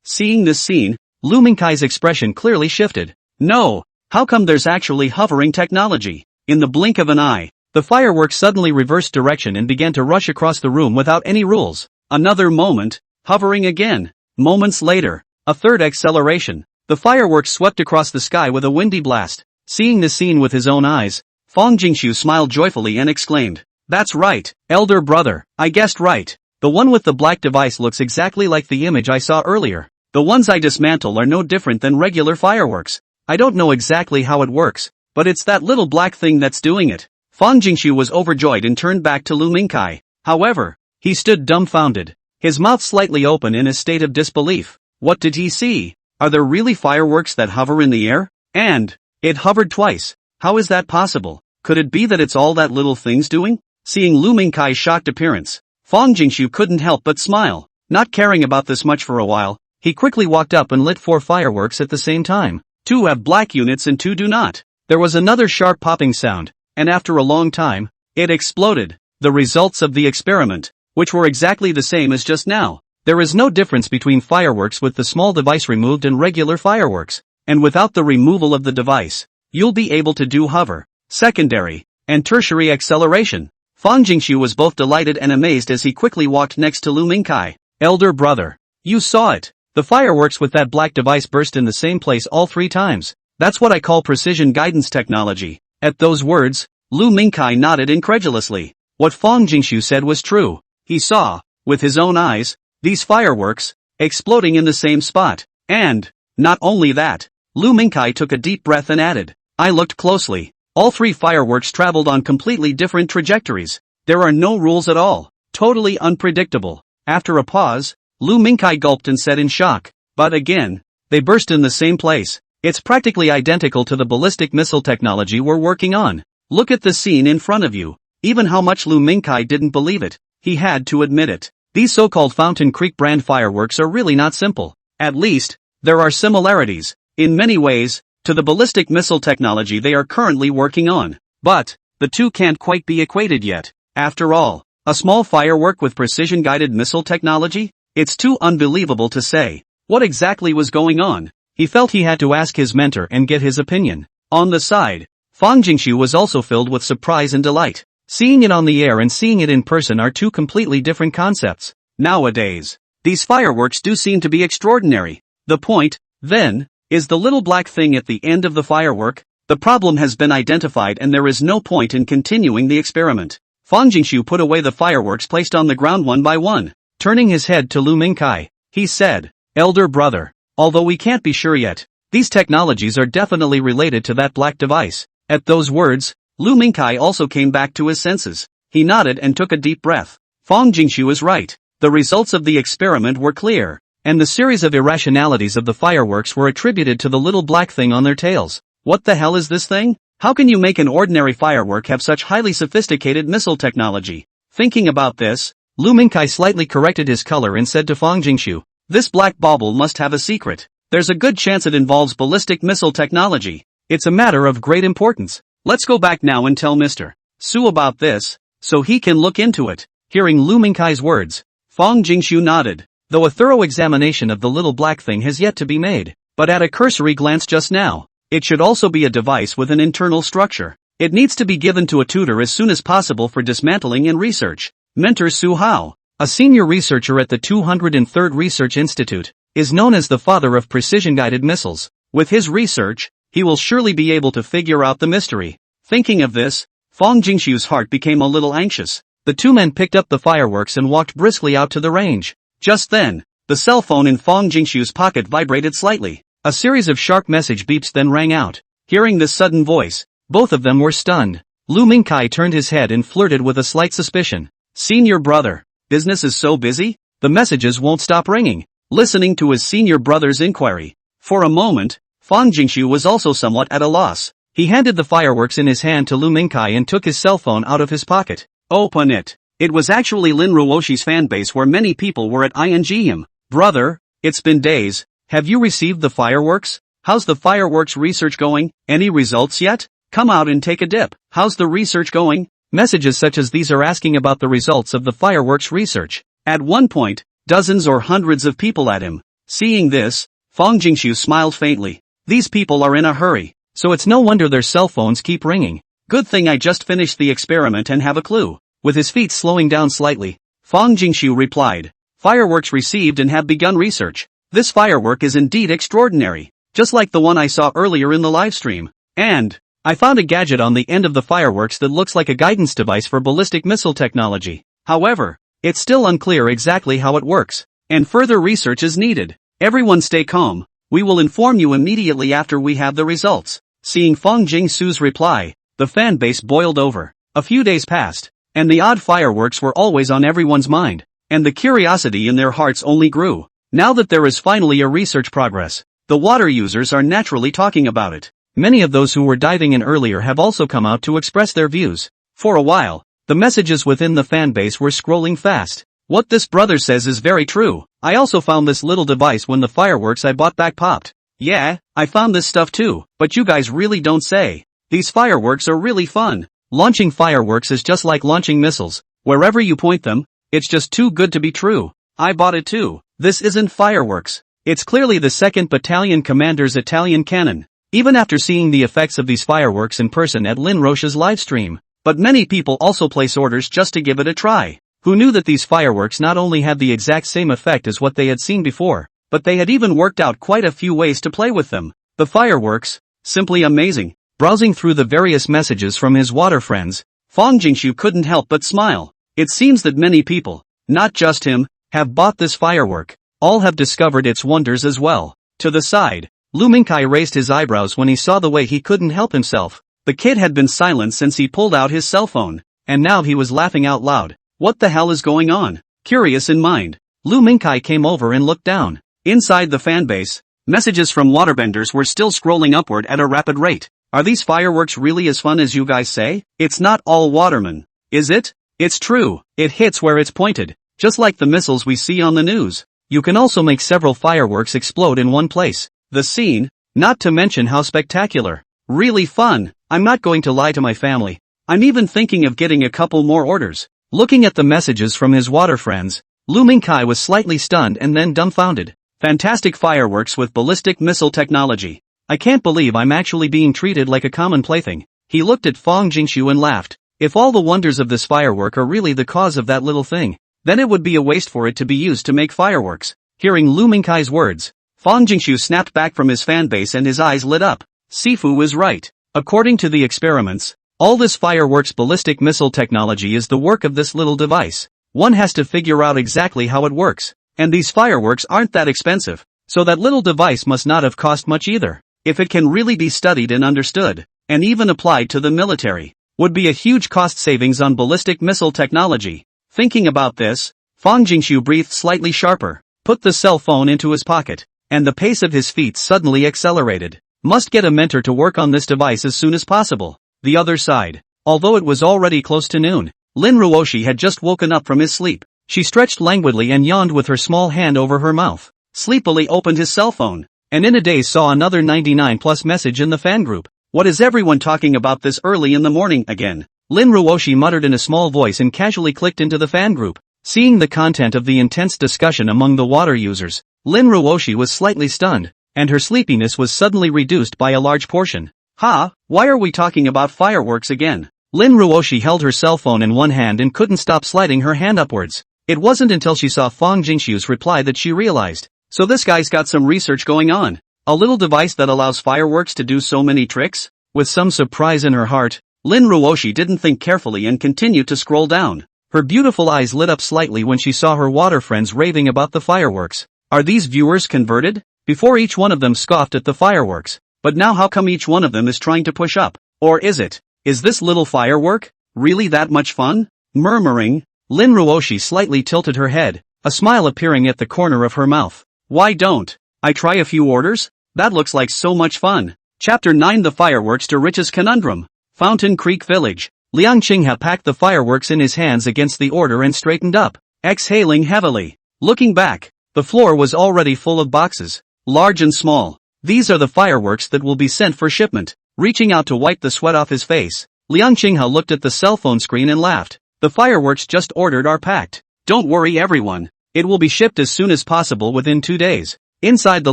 Seeing this scene, Lu Mingkai's expression clearly shifted. No, how come there's actually hovering technology? In the blink of an eye, the fireworks suddenly reversed direction and began to rush across the room without any rules. Another moment, hovering again. Moments later, a third acceleration. The fireworks swept across the sky with a windy blast. Seeing the scene with his own eyes, Fang Jingshu smiled joyfully and exclaimed, That's right, elder brother, I guessed right. The one with the black device looks exactly like the image I saw earlier. The ones I dismantle are no different than regular fireworks. I don't know exactly how it works, but it's that little black thing that's doing it. Fang Jingshu was overjoyed and turned back to Lu Mingkai. However, he stood dumbfounded, his mouth slightly open in a state of disbelief. What did he see? Are there really fireworks that hover in the air? And it hovered twice. How is that possible? Could it be that it's all that little thing's doing? Seeing Lu Mingkai's shocked appearance, Fang Jingshu couldn't help but smile. Not caring about this much for a while, he quickly walked up and lit 4 fireworks at the same time. 2 have black units and 2 do not. There was another sharp popping sound, and after a long time, it exploded. The results of the experiment, which were exactly the same as just now. There is no difference between fireworks with the small device removed and regular fireworks, and without the removal of the device, you'll be able to do hover, secondary, and tertiary acceleration. Fang Jingshu was both delighted and amazed as he quickly walked next to Lu Mingkai. Elder brother, you saw it. The fireworks with that black device burst in the same place all 3 times. That's what I call precision guidance technology. At those words, Lu Mingkai nodded incredulously. What Fang Jingshu said was true. He saw, with his own eyes, these fireworks, exploding in the same spot. And, not only that, Lu Mingkai took a deep breath and added, I looked closely. All 3 fireworks traveled on completely different trajectories. There are no rules at all. Totally unpredictable. After a pause, Lu Mingkai gulped and said in shock, but again, they burst in the same place. It's practically identical to the ballistic missile technology we're working on. Look at the scene in front of you. Even how much Lu Mingkai didn't believe it, he had to admit it. These so-called Fountain Creek brand fireworks are really not simple. At least, there are similarities, in many ways, to the ballistic missile technology they are currently working on. But, the two can't quite be equated yet. After all, a small firework with precision-guided missile technology? It's too unbelievable to say. What exactly was going on? He felt he had to ask his mentor and get his opinion. On the side, Fang Jingshu was also filled with surprise and delight. Seeing it on the air and seeing it in person are 2 completely different concepts. Nowadays, these fireworks do seem to be extraordinary. The point, then, is the little black thing at the end of the firework. The problem has been identified and there is no point in continuing the experiment. Fang Jingshu put away the fireworks placed on the ground one by one. Turning his head to Lu Mingkai, he said, Elder brother, although we can't be sure yet, these technologies are definitely related to that black device. At those words, Lu Mingkai also came back to his senses. He nodded and took a deep breath. Fang Jingshu is right. The results of the experiment were clear, and the series of irrationalities of the fireworks were attributed to the little black thing on their tails. What the hell is this thing? How can you make an ordinary firework have such highly sophisticated missile technology? Thinking about this, Lu Mingkai slightly corrected his color and said to Fang Jingshu, this black bauble must have a secret. There's a good chance it involves ballistic missile technology. It's a matter of great importance. Let's go back now and tell Mr. Su about this, so he can look into it. Hearing Lu Mingkai's words, Fang Jingshu nodded, though a thorough examination of the little black thing has yet to be made. But at a cursory glance just now, it should also be a device with an internal structure. It needs to be given to a tutor as soon as possible for dismantling and research. Mentor Su Hao, a senior researcher at the 203rd Research Institute, is known as the father of precision-guided missiles. With his research, he will surely be able to figure out the mystery. Thinking of this, Fang Jingshu's heart became a little anxious. The 2 men picked up the fireworks and walked briskly out to the range. Just then, the cell phone in Fang Jingshu's pocket vibrated slightly. A series of sharp message beeps then rang out. Hearing this sudden voice, both of them were stunned. Lu Mingkai turned his head and flirted with a slight suspicion. Senior brother, business is so busy? The messages won't stop ringing. Listening to his senior brother's inquiry, for a moment, Fang Jingshu was also somewhat at a loss. He handed the fireworks in his hand to Lu Mingkai and took his cell phone out of his pocket. Open it. It was actually Lin Ruoshi's fanbase where many people were at INGM. Brother, it's been days. Have you received the fireworks? How's the fireworks research going? Any results yet? Come out and take a dip. How's the research going? Messages such as these are asking about the results of the fireworks research. At one point, dozens or hundreds of people at him. Seeing this, Fang Jingshu smiled faintly. These people are in a hurry, so it's no wonder their cell phones keep ringing. Good thing I just finished the experiment and have a clue. With his feet slowing down slightly, Fang Jingshu replied, fireworks received and have begun research. This firework is indeed extraordinary, just like the one I saw earlier in the livestream. And I found a gadget on the end of the fireworks that looks like a guidance device for ballistic missile technology. However, it's still unclear exactly how it works, and further research is needed. Everyone stay calm. We will inform you immediately after we have the results. Seeing Fang Jingsu's reply, the fan base boiled over. A few days passed, and the odd fireworks were always on everyone's mind, and the curiosity in their hearts only grew. Now that there is finally a research progress, The water users are naturally talking about it. Many of those who were diving in earlier have also come out to express their views. For a while, the messages within the fanbase were scrolling fast. What this brother says is very true. I also found this little device when the fireworks I bought back popped. Yeah, I found this stuff too, but you guys really don't say. These fireworks are really fun. Launching fireworks is just like launching missiles. Wherever you point them, it's just too good to be true. I bought it too. This isn't fireworks. It's clearly the 2nd Battalion Commander's Italian cannon. Even after seeing the effects of these fireworks in person at Lynn Roche's livestream. But many people also place orders just to give it a try. Who knew that these fireworks not only had the exact same effect as what they had seen before, but they had even worked out quite a few ways to play with them. The fireworks, simply amazing. Browsing through the various messages from his water friends, Fong Jingshu couldn't help but smile. It seems that many people, not just him, have bought this firework. All have discovered its wonders as well. To the side, Lu Mingkai raised his eyebrows when he saw the way he couldn't help himself. The kid had been silent since he pulled out his cell phone, and now he was laughing out loud. What the hell is going on? Curious in mind, Lu Mingkai came over and looked down. Inside the fanbase, messages from waterbenders were still scrolling upward at a rapid rate. Are these fireworks really as fun as you guys say? It's not all watermen, is it? It's true, it hits where it's pointed, just like the missiles we see on the news. You can also make several fireworks explode in one place. The scene, not to mention how spectacular. Really fun. I'm not going to lie to my family. I'm even thinking of getting a couple more orders. Looking at the messages from his water friends, Lu Mingkai was slightly stunned and then dumbfounded. Fantastic fireworks with ballistic missile technology. I can't believe I'm actually being treated like a common plaything. He looked at Fong Jingshu and laughed. If all the wonders of this firework are really the cause of that little thing, then it would be a waste for it to be used to make fireworks. Hearing Lu Mingkai's words, Fong Jingshu snapped back from his fanbase and his eyes lit up. Sifu was right. According to the experiments, all this fireworks ballistic missile technology is the work of this little device. One has to figure out exactly how it works. And these fireworks aren't that expensive, so that little device must not have cost much either. If it can really be studied and understood, and even applied to the military, would be a huge cost savings on ballistic missile technology. Thinking about this, Fong Jingshu breathed slightly sharper, put the cell phone into his pocket, and the pace of his feet suddenly accelerated. Must get a mentor to work on this device as soon as possible. The other side, although it was already close to noon, Lin Ruoshi had just woken up from his sleep. She stretched languidly and yawned with her small hand over her mouth. Sleepily opened his cell phone, and in a daze saw another 99+ message in the fan group. What is everyone talking about this early in the morning again? Lin Ruoshi muttered in a small voice and casually clicked into the fan group. Seeing the content of the intense discussion among the water users, Lin Ruoshi was slightly stunned, and her sleepiness was suddenly reduced by a large portion. Why are we talking about fireworks again? Lin Ruoshi held her cell phone in one hand and couldn't stop sliding her hand upwards. It wasn't until she saw Fong Jingshu's reply that she realized. So this guy's got some research going on. A little device that allows fireworks to do so many tricks? With some surprise in her heart, Lin Ruoshi didn't think carefully and continued to scroll down. Her beautiful eyes lit up slightly when she saw her water friends raving about the fireworks. Are these viewers converted? Before each one of them scoffed at the fireworks. But now how come each one of them is trying to push up? Or is this little firework really that much fun? Murmuring, Lin Ruoshi slightly tilted her head, a smile appearing at the corner of her mouth. Why don't I try a few orders? That looks like so much fun. Chapter 9 The Fireworks to Riches Conundrum. Fountain Creek Village. Liang Qinghe packed the fireworks in his hands against the order and straightened up, exhaling heavily. Looking back, the floor was already full of boxes, large and small. These are the fireworks that will be sent for shipment. Reaching out to wipe the sweat off his face, Liang Qinghe looked at the cell phone screen and laughed. The fireworks just ordered are packed. Don't worry everyone. It will be shipped as soon as possible within 2 days. Inside the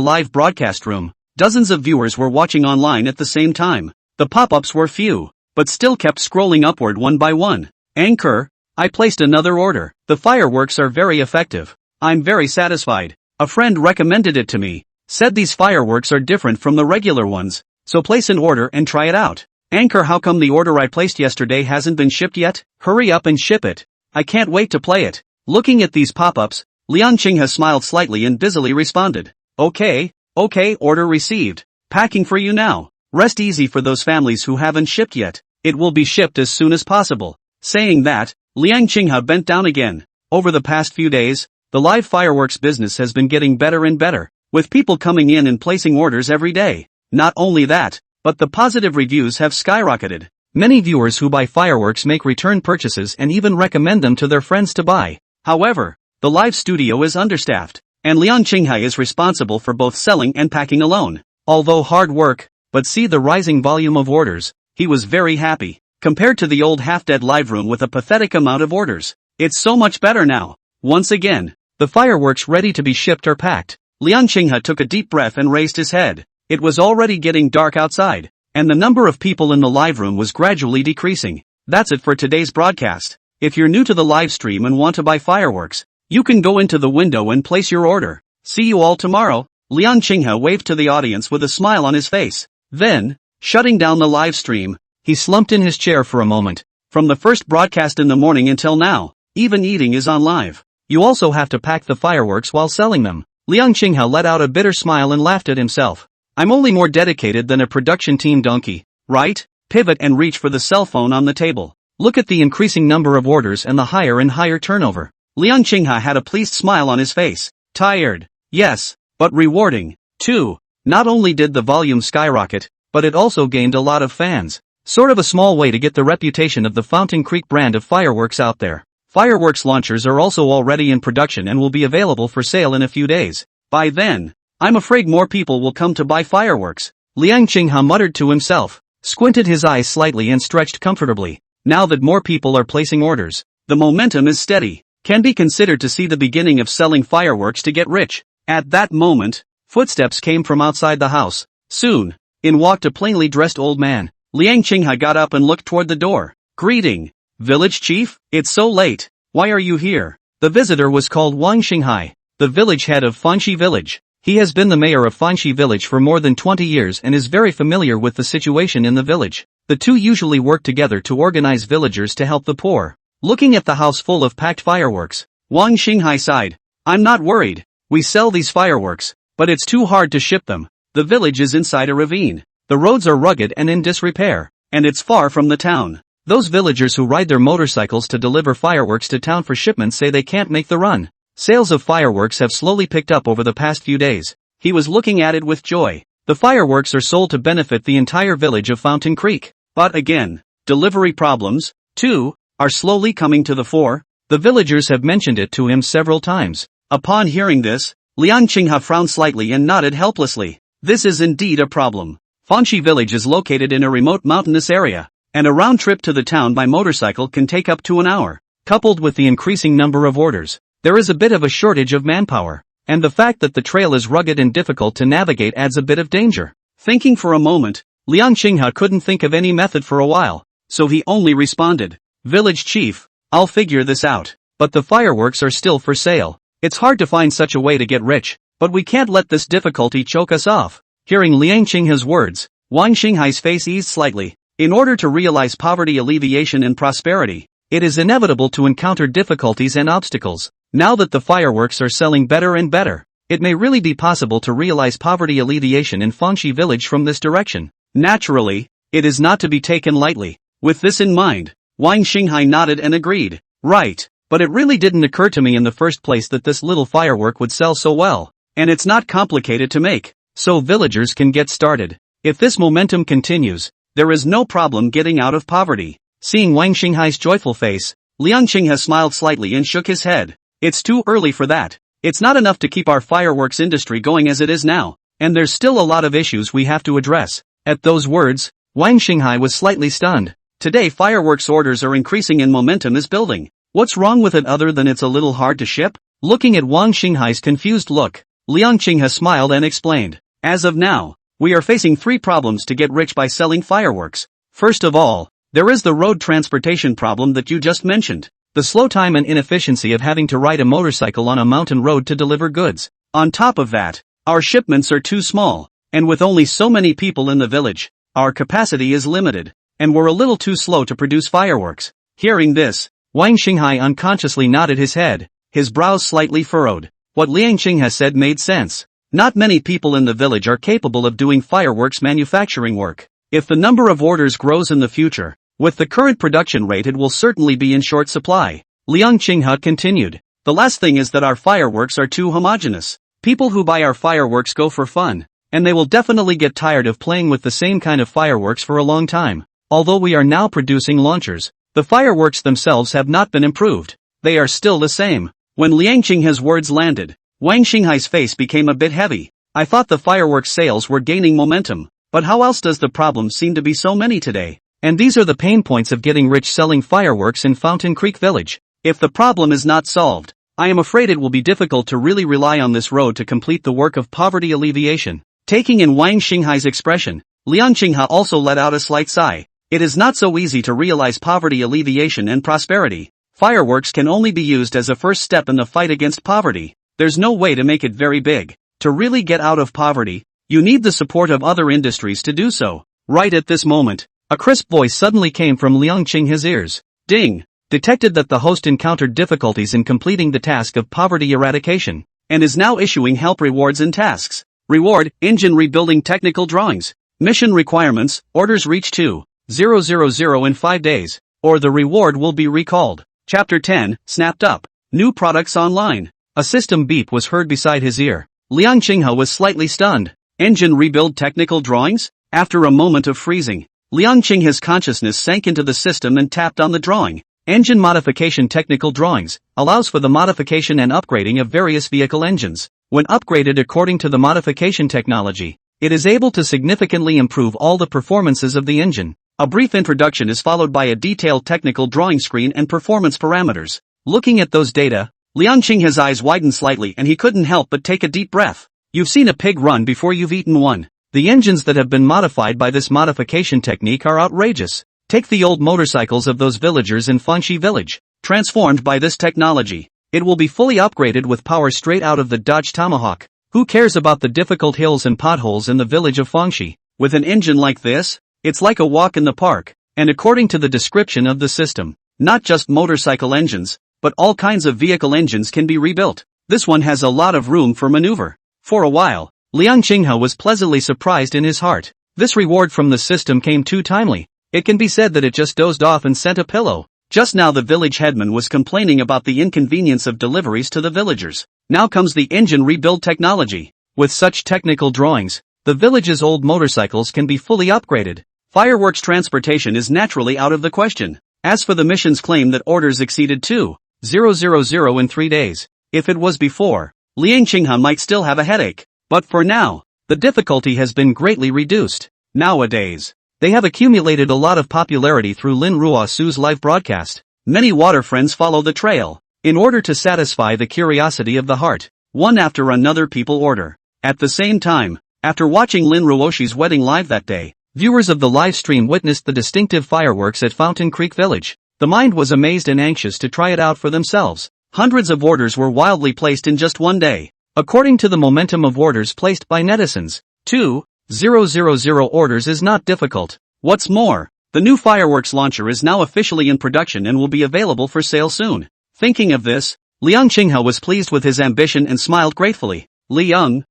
live broadcast room, dozens of viewers were watching online at the same time. The pop-ups were few, but still kept scrolling upward one by one. Anchor, I placed another order. The fireworks are very effective. I'm very satisfied. A friend recommended it to me. Said these fireworks are different from the regular ones, so place an order and try it out. Anchor, how come the order I placed yesterday hasn't been shipped yet? Hurry up and ship it. I can't wait to play it. Looking at these pop-ups, Liang Qinghe smiled slightly and busily responded. Okay, order received. Packing for you now. Rest easy for those families who haven't shipped yet. It will be shipped as soon as possible. Saying that, Liang Qinghe bent down again. Over the past few days, the live fireworks business has been getting better and better. with people coming in and placing orders every day. Not only that, but the positive reviews have skyrocketed. Many viewers who buy fireworks make return purchases and even recommend them to their friends to buy. However, the live studio is understaffed, and Liang Qinghai is responsible for both selling and packing alone. Although hard work, but see the rising volume of orders, he was very happy. Compared to the old half-dead live room with a pathetic amount of orders, it's so much better now. Once again, the fireworks ready to be shipped are packed. Liang Qinghai took a deep breath and raised his head. It was already getting dark outside, and the number of people in the live room was gradually decreasing. That's it for today's broadcast. If you're new to the live stream and want to buy fireworks, you can go into the window and place your order. See you all tomorrow. Liang Qinghai waved to the audience with a smile on his face. Then, shutting down the live stream, he slumped in his chair for a moment. From the first broadcast in the morning until now, even eating is on live. You also have to pack the fireworks while selling them. Liang Qinghai let out a bitter smile and laughed at himself. I'm only more dedicated than a production team donkey, right? Pivot and reach for the cell phone on the table. Look at the increasing number of orders and the higher and higher turnover. Liang Qinghai had a pleased smile on his face. Tired, yes, but rewarding, too. Not only did the volume skyrocket, but it also gained a lot of fans. Sort of a small way to get the reputation of the Fountain Creek brand of fireworks out there. Fireworks launchers are also already in production and will be available for sale in a few days. By then, I'm afraid more people will come to buy fireworks. Liang Qinghai muttered to himself, squinted his eyes slightly and stretched comfortably. Now that more people are placing orders, the momentum is steady. Can be considered to see the beginning of selling fireworks to get rich. At that moment, footsteps came from outside the house. Soon, in walked a plainly dressed old man. Liang Qinghai got up and looked toward the door. Greeting, village chief, it's so late. Why are you here? The visitor was called Wang Qinghai, the village head of Fanxi village. He has been the mayor of Fanxi village for more than 20 years and is very familiar with the situation in the village. The two usually work together to organize villagers to help the poor. Looking at the house full of packed fireworks, Wang Qinghai sighed. I'm not worried. We sell these fireworks, but it's too hard to ship them. The village is inside a ravine. The roads are rugged and in disrepair, and it's far from the town. Those villagers who ride their motorcycles to deliver fireworks to town for shipment say they can't make the run. Sales of fireworks have slowly picked up over the past few days. He was looking at it with joy. The fireworks are sold to benefit the entire village of Fountain Creek. But again, delivery problems, too, are slowly coming to the fore. The villagers have mentioned it to him several times. Upon hearing this, Liang Qinghai frowned slightly and nodded helplessly. This is indeed a problem. Fanxi village is located in a remote mountainous area, and a round trip to the town by motorcycle can take up to an hour. Coupled with the increasing number of orders, there is a bit of a shortage of manpower, and the fact that the trail is rugged and difficult to navigate adds a bit of danger. Thinking for a moment, Liang Qinghai couldn't think of any method for a while, so he only responded, Village chief, I'll figure this out. But the fireworks are still for sale. It's hard to find such a way to get rich, but we can't let this difficulty choke us off. Hearing Liang Qinghai's words, Wang Qinghai's face eased slightly. In order to realize poverty alleviation and prosperity, it is inevitable to encounter difficulties and obstacles. Now that the fireworks are selling better and better, it may really be possible to realize poverty alleviation in Fanxi village from this direction. Naturally, it is not to be taken lightly. With this in mind, Wang Qinghai nodded and agreed. Right, but it really didn't occur to me in the first place that this little firework would sell so well. And it's not complicated to make, so villagers can get started. If this momentum continues, there is no problem getting out of poverty. Seeing Wang Qinghai's joyful face, Liang Qinghai smiled slightly and shook his head. It's too early for that. It's not enough to keep our fireworks industry going as it is now, and there's still a lot of issues we have to address. At those words, Wang Qinghai was slightly stunned. Today fireworks orders are increasing and momentum is building. What's wrong with it other than it's a little hard to ship? Looking at Wang Qinghai's confused look, Liang Qinghai smiled and explained. As of now, we are facing 3 problems to get rich by selling fireworks. First of all, there is the road transportation problem that you just mentioned. The slow time and inefficiency of having to ride a motorcycle on a mountain road to deliver goods. On top of that, our shipments are too small, and with only so many people in the village, our capacity is limited, and we're a little too slow to produce fireworks. Hearing this, Wang Qinghai unconsciously nodded his head, his brows slightly furrowed. What Liang Qinghai said made sense. Not many people in the village are capable of doing fireworks manufacturing work. If the number of orders grows in the future, with the current production rate it will certainly be in short supply. Liang Qinghai continued. The last thing is that our fireworks are too homogeneous. People who buy our fireworks go for fun, and they will definitely get tired of playing with the same kind of fireworks for a long time. Although we are now producing launchers, the fireworks themselves have not been improved. They are still the same. When Liang Qinghe's words landed, Wang Xinghai's face became a bit heavy. I thought the fireworks sales were gaining momentum, but how else does the problem seem to be so many today? And these are the pain points of getting rich selling fireworks in Fountain Creek Village. If the problem is not solved, I am afraid it will be difficult to really rely on this road to complete the work of poverty alleviation. Taking in Wang Xinghai's expression, Liang Qinghe also let out a slight sigh. It is not so easy to realize poverty alleviation and prosperity. Fireworks can only be used as a first step in the fight against poverty. There's no way to make it very big. To really get out of poverty, you need the support of other industries to do so. Right at this moment, a crisp voice suddenly came from Liang Qinghe's ears. Ding! Detected that the host encountered difficulties in completing the task of poverty eradication, and is now issuing help rewards and tasks. Reward, engine rebuilding technical drawings. Mission requirements, orders reach 2,000 in 5 days, or the reward will be recalled. Chapter 10, Snapped Up. New products online. A system beep was heard beside his ear. Liang Qinghe was slightly stunned. Engine rebuild technical drawings? After a moment of freezing, Liang Qinghe's consciousness sank into the system and tapped on the drawing. Engine modification technical drawings allows for the modification and upgrading of various vehicle engines. When upgraded according to the modification technology, it is able to significantly improve all the performances of the engine. A brief introduction is followed by a detailed technical drawing screen and performance parameters. Looking at those data, Liang Qinghe's eyes widened slightly and he couldn't help but take a deep breath. You've seen a pig run before you've eaten one. The engines that have been modified by this modification technique are outrageous. Take the old motorcycles of those villagers in Fangxi village. Transformed by this technology, it will be fully upgraded with power straight out of the Dodge Tomahawk. Who cares about the difficult hills and potholes in the village of Fangxi? With an engine like this, it's like a walk in the park. And according to the description of the system, not just motorcycle engines, but all kinds of vehicle engines can be rebuilt. This one has a lot of room for maneuver. For a while, Liang Qinghe was pleasantly surprised in his heart. This reward from the system came too timely. It can be said that it just dozed off and sent a pillow. Just now the village headman was complaining about the inconvenience of deliveries to the villagers. Now comes the engine rebuild technology. With such technical drawings, the village's old motorcycles can be fully upgraded. Fireworks transportation is naturally out of the question. As for the mission's claim that orders exceeded 2,000 in 3 days, if it was before, Liang Qinghe might still have a headache. But for now, the difficulty has been greatly reduced. Nowadays, they have accumulated a lot of popularity through Lin Ruosu's live broadcast. Many water friends follow the trail. In order to satisfy the curiosity of the heart, one after another people order. At the same time, after watching Lin Ruoshi's wedding live that day, viewers of the live stream witnessed the distinctive fireworks at Fountain Creek Village. The mind was amazed and anxious to try it out for themselves. Hundreds of orders were wildly placed in just one day. According to the momentum of orders placed by netizens, 2,000 orders is not difficult. What's more, the new fireworks launcher is now officially in production and will be available for sale soon. Thinking of this, Liang Qinghe was pleased with his ambition and smiled gratefully. Liang,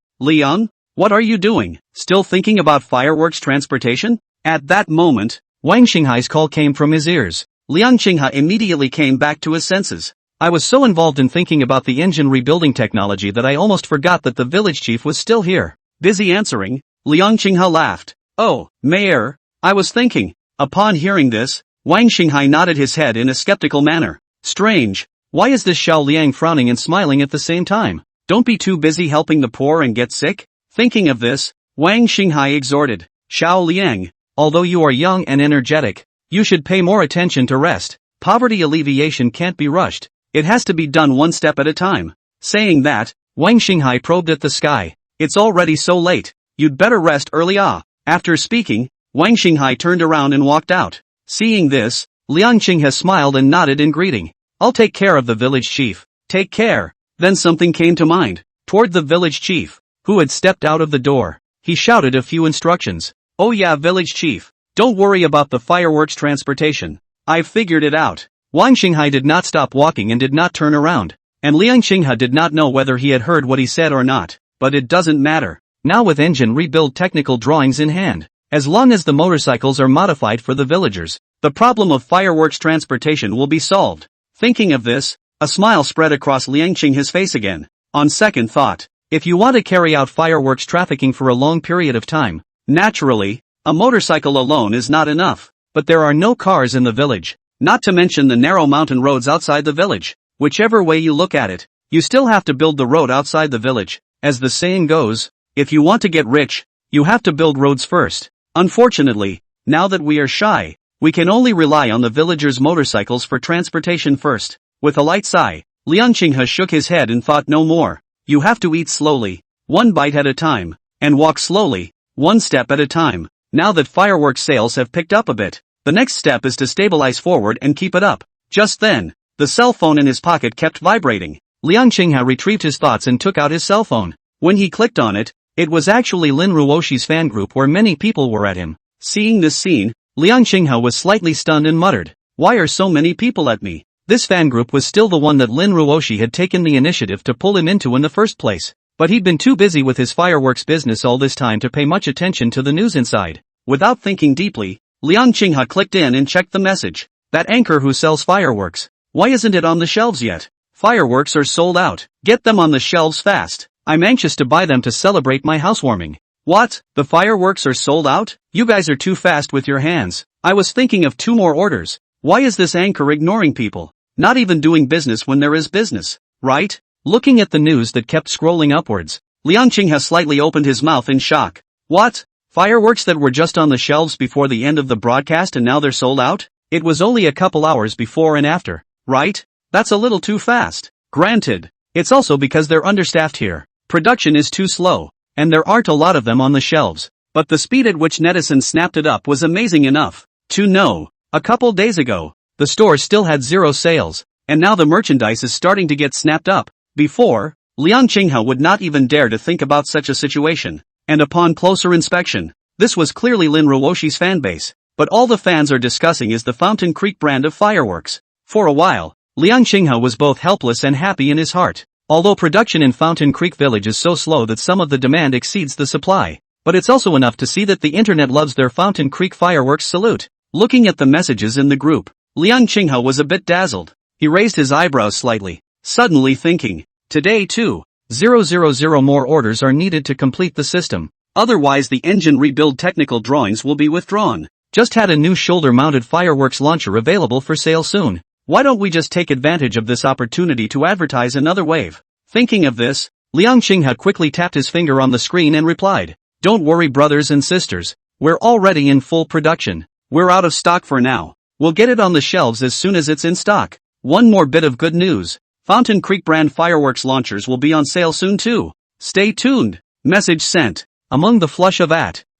what are you doing? Still thinking about fireworks transportation? At that moment, Wang Xinghai's call came from his ears. Liang Qinghe immediately came back to his senses. I was so involved in thinking about the engine rebuilding technology that I almost forgot that the village chief was still here. Busy answering, Liang Qinghe laughed. Oh, Mayor, I was thinking. Upon hearing this, Wang Xinghai nodded his head in a skeptical manner. Strange, why is this Xiao Liang frowning and smiling at the same time? Don't be too busy helping the poor and get sick? Thinking of this, Wang Xinghai exhorted. Xiao Liang, although you are young and energetic, you should pay more attention to rest. Poverty alleviation can't be rushed. It has to be done one step at a time. Saying that, Wang Xinghai probed at the sky. It's already so late. You'd better rest early. After speaking, Wang Xinghai turned around and walked out. Seeing this, Liang Qinghe smiled and nodded in greeting. I'll take care of the village chief. Take care. Then something came to mind. Toward the village chief, who had stepped out of the door, he shouted a few instructions. Oh yeah, village chief, don't worry about the fireworks transportation. I've figured it out. Wang Xinghai did not stop walking and did not turn around. And Liang Qinghe did not know whether he had heard what he said or not. But it doesn't matter. Now with engine rebuild technical drawings in hand, as long as the motorcycles are modified for the villagers, the problem of fireworks transportation will be solved. Thinking of this, a smile spread across Liang Qinghe's face again. On second thought, If you want to carry out fireworks trafficking for a long period of time, naturally, a motorcycle alone is not enough. But there are no cars in the village, not to mention the narrow mountain roads outside the village. Whichever way you look at it, you still have to build the road outside the village. As the saying goes, if you want to get rich, you have to build roads first. Unfortunately, now that we are shy, we can only rely on the villagers' motorcycles for transportation first. With a light sigh, Liang Qinghe shook his head and thought no more. You have to eat slowly, one bite at a time, and walk slowly, one step at a time. Now that fireworks sales have picked up a bit, the next step is to stabilize forward and keep it up. Just then, the cell phone in his pocket kept vibrating. Liang Qinghe retrieved his thoughts and took out his cell phone. When he clicked on it, it was actually Lin Ruoshi's fan group where many people were at him. Seeing this scene, Liang Qinghe was slightly stunned and muttered, "Why are so many people at me?" This fan group was still the one that Lin Ruoshi had taken the initiative to pull him into in the first place. But he'd been too busy with his fireworks business all this time to pay much attention to the news inside. Without thinking deeply, Liang Qinghe clicked in and checked the message. That anchor who sells fireworks. Why isn't it on the shelves yet? Fireworks are sold out. Get them on the shelves fast. I'm anxious to buy them to celebrate my housewarming. What? The fireworks are sold out? You guys are too fast with your hands. I was thinking of 2 more orders. Why is this anchor ignoring people? Not even doing business when there is business, right? Looking at the news that kept scrolling upwards, Liang Qinghe slightly opened his mouth in shock. What? Fireworks that were just on the shelves before the end of the broadcast and now they're sold out? It was only a couple hours before and after, right? That's a little too fast. Granted, it's also because they're understaffed here. Production is too slow, and there aren't a lot of them on the shelves. But the speed at which netizens snapped it up was amazing enough to know. A couple days ago, the store still had 0 sales, and now the merchandise is starting to get snapped up. Before, Liang Qinghe would not even dare to think about such a situation. And upon closer inspection, this was clearly Lin Ruoshi's fanbase. But all the fans are discussing is the Fountain Creek brand of fireworks. For a while, Liang Qinghe was both helpless and happy in his heart. Although production in Fountain Creek Village is so slow that some of the demand exceeds the supply, but it's also enough to see that the internet loves their Fountain Creek fireworks salute. Looking at the messages in the group, Liang Qinghe was a bit dazzled. He raised his eyebrows slightly, suddenly thinking, today too, 000 more orders are needed to complete the system. Otherwise the engine rebuild technical drawings will be withdrawn. Just had a new shoulder-mounted fireworks launcher available for sale soon. Why don't we just take advantage of this opportunity to advertise another wave? Thinking of this, Liang Qinghe quickly tapped his finger on the screen and replied, "Don't worry brothers and sisters, we're already in full production. We're out of stock for now. We'll get it on the shelves as soon as it's in stock." One more bit of good news. Fountain Creek brand fireworks launchers will be on sale soon too. Stay tuned. Message sent. Among the flush of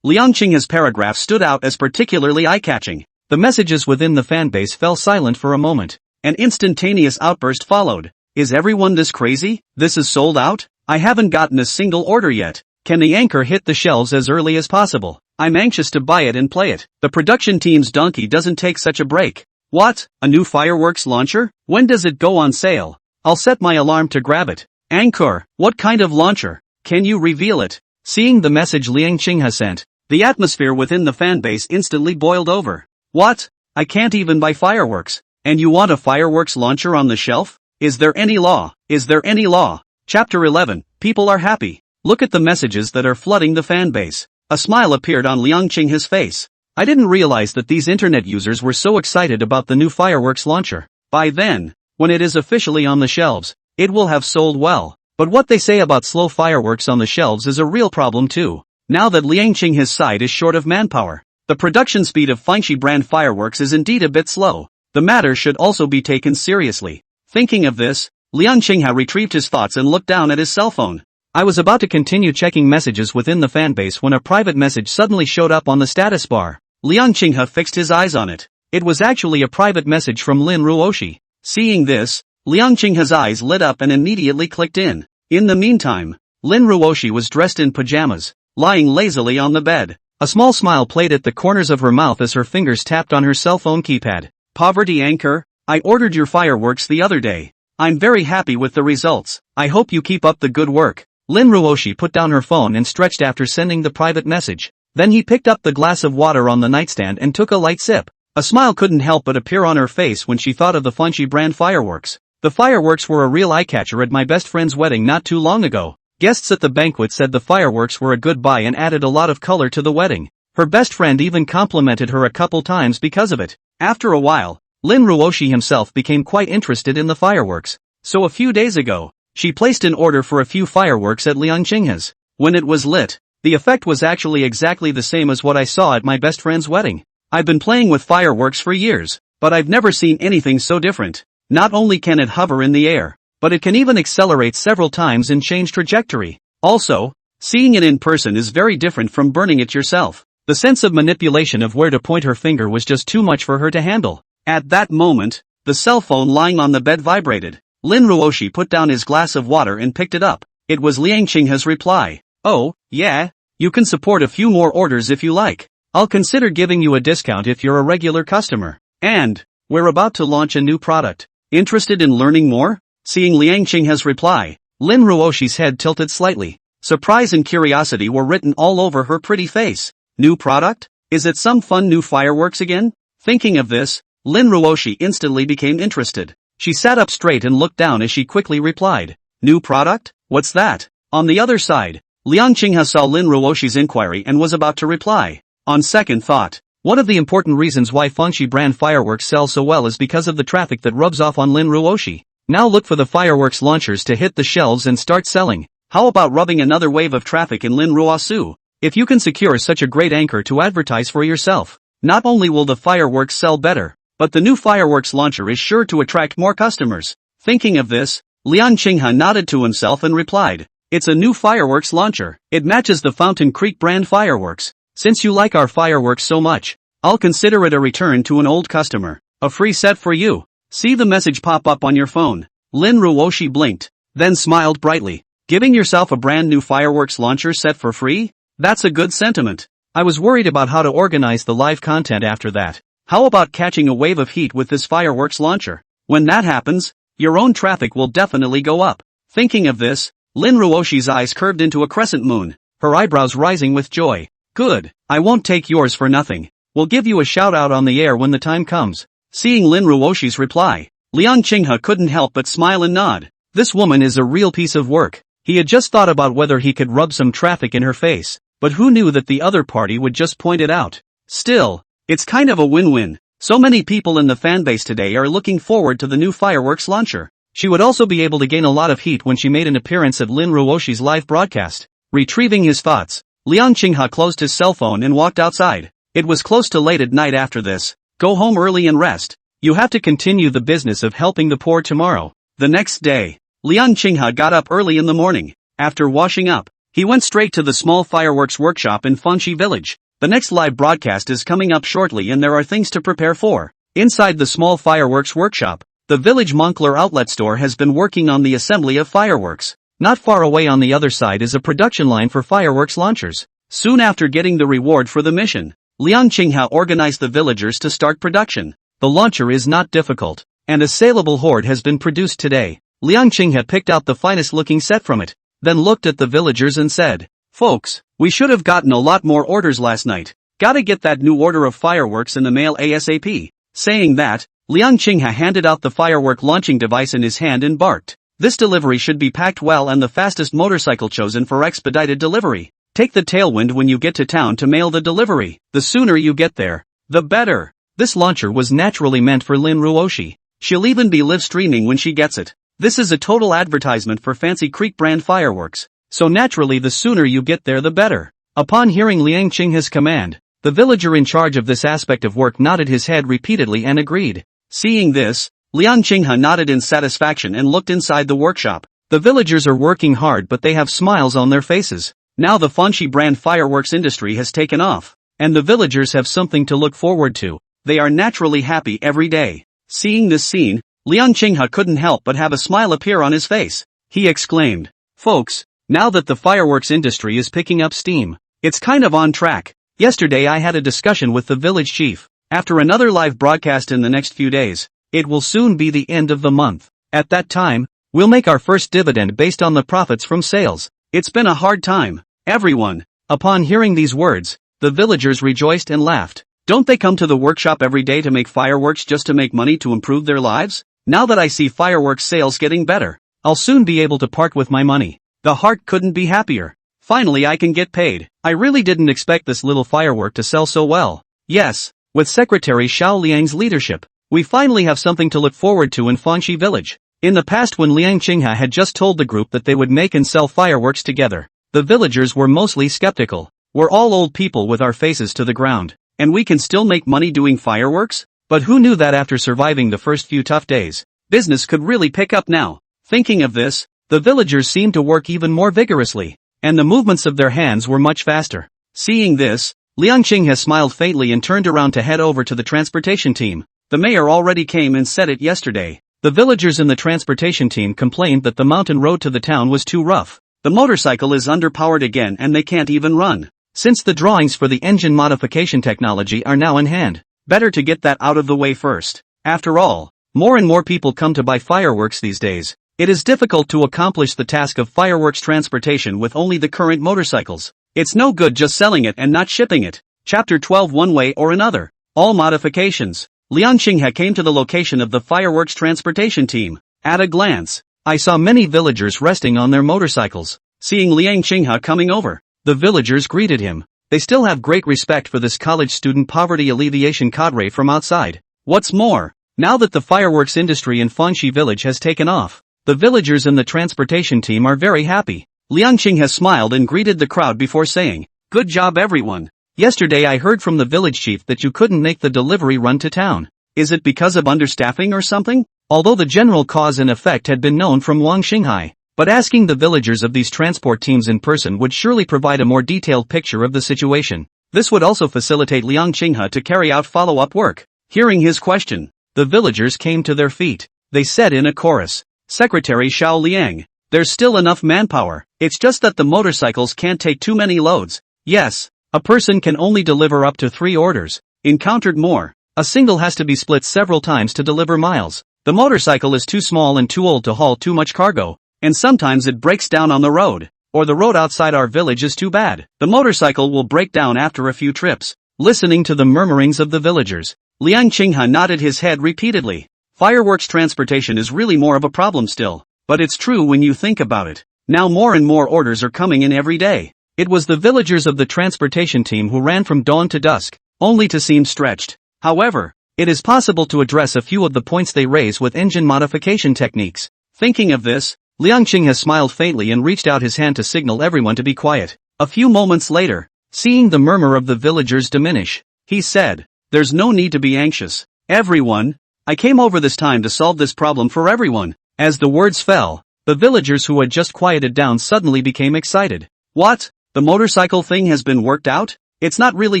Liang Qinghe's paragraph stood out as particularly eye-catching. The messages within the fanbase fell silent for a moment. An instantaneous outburst followed. Is everyone this crazy? This is sold out? I haven't gotten a single order yet. Can the anchor hit the shelves as early as possible? I'm anxious to buy it and play it. The production team's donkey doesn't take such a break. What? A new fireworks launcher? When does it go on sale? I'll set my alarm to grab it. Anchor, what kind of launcher? Can you reveal it? Seeing the message Liang Qinghe sent, the atmosphere within the fanbase instantly boiled over. What? I can't even buy fireworks. And you want a fireworks launcher on the shelf? Is there any law? Is there any law? Chapter 11, People are happy. Look at the messages that are flooding the fanbase. A smile appeared on Liang Qinghe's face. I didn't realize that these internet users were so excited about the new fireworks launcher. By then, when it is officially on the shelves, it will have sold well. But what they say about slow fireworks on the shelves is a real problem too. Now that Liang Qinghe's side is short of manpower, the production speed of Fengshi brand fireworks is indeed a bit slow. The matter should also be taken seriously. Thinking of this, Liang Qinghe retrieved his thoughts and looked down at his cell phone. I was about to continue checking messages within the fanbase when a private message suddenly showed up on the status bar. Liang Qinghe fixed his eyes on it. It was actually a private message from Lin Ruoshi. Seeing this, Liang Qinghe's eyes lit up and immediately clicked in. In the meantime, Lin Ruoshi was dressed in pajamas, lying lazily on the bed. A small smile played at the corners of her mouth as her fingers tapped on her cell phone keypad. Poverty anchor, I ordered your fireworks the other day. I'm very happy with the results. I hope you keep up the good work. Lin Ruoshi put down her phone and stretched after sending the private message. Then he picked up the glass of water on the nightstand and took a light sip. A smile couldn't help but appear on her face when she thought of the Fengshi brand fireworks. The fireworks were a real eye-catcher at my best friend's wedding not too long ago. Guests at the banquet said the fireworks were a good buy and added a lot of color to the wedding. Her best friend even complimented her a couple times because of it. After a while, Lin Ruoshi himself became quite interested in the fireworks. So a few days ago, she placed an order for a few fireworks at Liang Qinghe's. When it was lit, the effect was actually exactly the same as what I saw at my best friend's wedding. I've been playing with fireworks for years, but I've never seen anything so different. Not only can it hover in the air, but it can even accelerate several times and change trajectory. Also, seeing it in person is very different from burning it yourself. The sense of manipulation of where to point her finger was just too much for her to handle. At that moment, the cell phone lying on the bed vibrated. Lin Ruoshi put down his glass of water and picked it up. It was Liang Qinghe's reply. "Oh, yeah, you can support a few more orders if you like. I'll consider giving you a discount if you're a regular customer. And, we're about to launch a new product. Interested in learning more?" Seeing Liang Qinghe's reply, Lin Ruoshi's head tilted slightly. Surprise and curiosity were written all over her pretty face. New product? Is it some fun new fireworks again? Thinking of this, Lin Ruoshi instantly became interested. She sat up straight and looked down as she quickly replied. "New product? What's that?" On the other side, Liang Qinghe saw Lin Ruoshi's inquiry and was about to reply. On second thought, one of the important reasons why Fengshi brand fireworks sell so well is because of the traffic that rubs off on Lin Ruoshi. Now look for the fireworks launchers to hit the shelves and start selling. How about rubbing another wave of traffic in Lin Ruosu? If you can secure such a great anchor to advertise for yourself, not only will the fireworks sell better, but the new fireworks launcher is sure to attract more customers. Thinking of this, Liang Qinghe nodded to himself and replied, "It's a new fireworks launcher. It matches the Fountain Creek brand fireworks. Since you like our fireworks so much, I'll consider it a return to an old customer. A free set for you." See the message pop up on your phone. Lin Ruoshi blinked, then smiled brightly. Giving yourself a brand new fireworks launcher set for free? That's a good sentiment. I was worried about how to organize the live content after that. How about catching a wave of heat with this fireworks launcher? When that happens, your own traffic will definitely go up. Thinking of this, Lin Ruoshi's eyes curved into a crescent moon, her eyebrows rising with joy. "Good, I won't take yours for nothing. We'll give you a shout out on the air when the time comes." Seeing Lin Ruoshi's reply, Liang Qinghe couldn't help but smile and nod. This woman is a real piece of work. He had just thought about whether he could rub some traffic in her face, but who knew that the other party would just point it out. Still, it's kind of a win-win. So many people in the fanbase today are looking forward to the new fireworks launcher. She would also be able to gain a lot of heat when she made an appearance at Lin Ruoshi's live broadcast. Retrieving his thoughts, Liang Qinghe closed his cell phone and walked outside. It was close to late at night after this. Go home early and rest. You have to continue the business of helping the poor tomorrow. The next day, Liang Qinghe got up early in the morning. After washing up, he went straight to the small fireworks workshop in Fengshi village. The next live broadcast is coming up shortly and there are things to prepare for. Inside the small fireworks workshop, the village Moncler outlet store has been working on the assembly of fireworks. Not far away on the other side is a production line for fireworks launchers. Soon after getting the reward for the mission, Liang Qinghe organized the villagers to start production. The launcher is not difficult, and a saleable horde has been produced today. Liang Qinghe picked out the finest looking set from it, then looked at the villagers and said, "Folks, we should have gotten a lot more orders last night. Gotta get that new order of fireworks in the mail ASAP." Saying that, Liang Qinghe handed out the firework launching device in his hand and barked, "This delivery should be packed well and the fastest motorcycle chosen for expedited delivery. Take the tailwind when you get to town to mail the delivery. The sooner you get there, the better." This launcher was naturally meant for Lin Ruoshi. She'll even be live streaming when she gets it. This is a total advertisement for Fancy Creek brand fireworks, so naturally the sooner you get there the better. Upon hearing Liang Qinghe's command, the villager in charge of this aspect of work nodded his head repeatedly and agreed. Seeing this, Liang Qinghe nodded in satisfaction and looked inside the workshop. The villagers are working hard but they have smiles on their faces. Now the Fengshi brand fireworks industry has taken off, and the villagers have something to look forward to. They are naturally happy every day. Seeing this scene, Liang Qinghe couldn't help but have a smile appear on his face. He exclaimed, "Folks, now that the fireworks industry is picking up steam, it's kind of on track. Yesterday I had a discussion with the village chief. After another live broadcast in the next few days, it will soon be the end of the month. At that time, we'll make our first dividend based on the profits from sales. It's been a hard time, everyone." Upon hearing these words, the villagers rejoiced and laughed. Don't they come to the workshop every day to make fireworks just to make money to improve their lives? Now that I see fireworks sales getting better, I'll soon be able to part with my money. The heart couldn't be happier. Finally I can get paid. I really didn't expect this little firework to sell so well. Yes, with Secretary Xiao Liang's leadership, we finally have something to look forward to in Fangxi village. In the past, when Liang Qinghe had just told the group that they would make and sell fireworks together, the villagers were mostly skeptical. We're all old people with our faces to the ground, and we can still make money doing fireworks? But who knew that after surviving the first few tough days, business could really pick up now? Thinking of this, the villagers seemed to work even more vigorously, and the movements of their hands were much faster. Seeing this, Liang Qinghe smiled faintly and turned around to head over to the transportation team. The mayor already came and said it yesterday. The villagers in the transportation team complained that the mountain road to the town was too rough. The motorcycle is underpowered again and they can't even run. Since the drawings for the engine modification technology are now in hand, better to get that out of the way first. After all, more and more people come to buy fireworks these days. It is difficult to accomplish the task of fireworks transportation with only the current motorcycles. It's no good just selling it and not shipping it. Chapter 12. One way or another. All modifications. Liang Qinghe came to the location of the fireworks transportation team. At a glance, I saw many villagers resting on their motorcycles. Seeing Liang Qinghe coming over, the villagers greeted him. They still have great respect for this college student poverty alleviation cadre from outside. What's more, now that the fireworks industry in Fangxi village has taken off, the villagers and the transportation team are very happy. Liang Qinghe smiled and greeted the crowd before saying, "Good job everyone. Yesterday I heard from the village chief that you couldn't make the delivery run to town. Is it because of understaffing or something?" Although the general cause and effect had been known from Wang Xinghai, but asking the villagers of these transport teams in person would surely provide a more detailed picture of the situation. This would also facilitate Liang Qinghe to carry out follow-up work. Hearing his question, the villagers came to their feet. They said in a chorus, "Secretary Xiao Liang, there's still enough manpower. It's just that the motorcycles can't take too many loads. Yes, a person can only deliver up to 3 orders. Encountered more. A single has to be split several times to deliver miles. The motorcycle is too small and too old to haul too much cargo, and sometimes it breaks down on the road, or the road outside our village is too bad. The motorcycle will break down after a few trips." Listening to the murmurings of the villagers, Liang Qinghe nodded his head repeatedly. Fireworks transportation is really more of a problem still, but it's true when you think about it. Now more and more orders are coming in every day. It was the villagers of the transportation team who ran from dawn to dusk, only to seem stretched. However, it is possible to address a few of the points they raise with engine modification techniques. Thinking of this, Liang Qinghe smiled faintly and reached out his hand to signal everyone to be quiet. A few moments later, seeing the murmur of the villagers diminish, he said, "There's no need to be anxious. Everyone, I came over this time to solve this problem for everyone." As the words fell, the villagers who had just quieted down suddenly became excited. "What? The motorcycle thing has been worked out? It's not really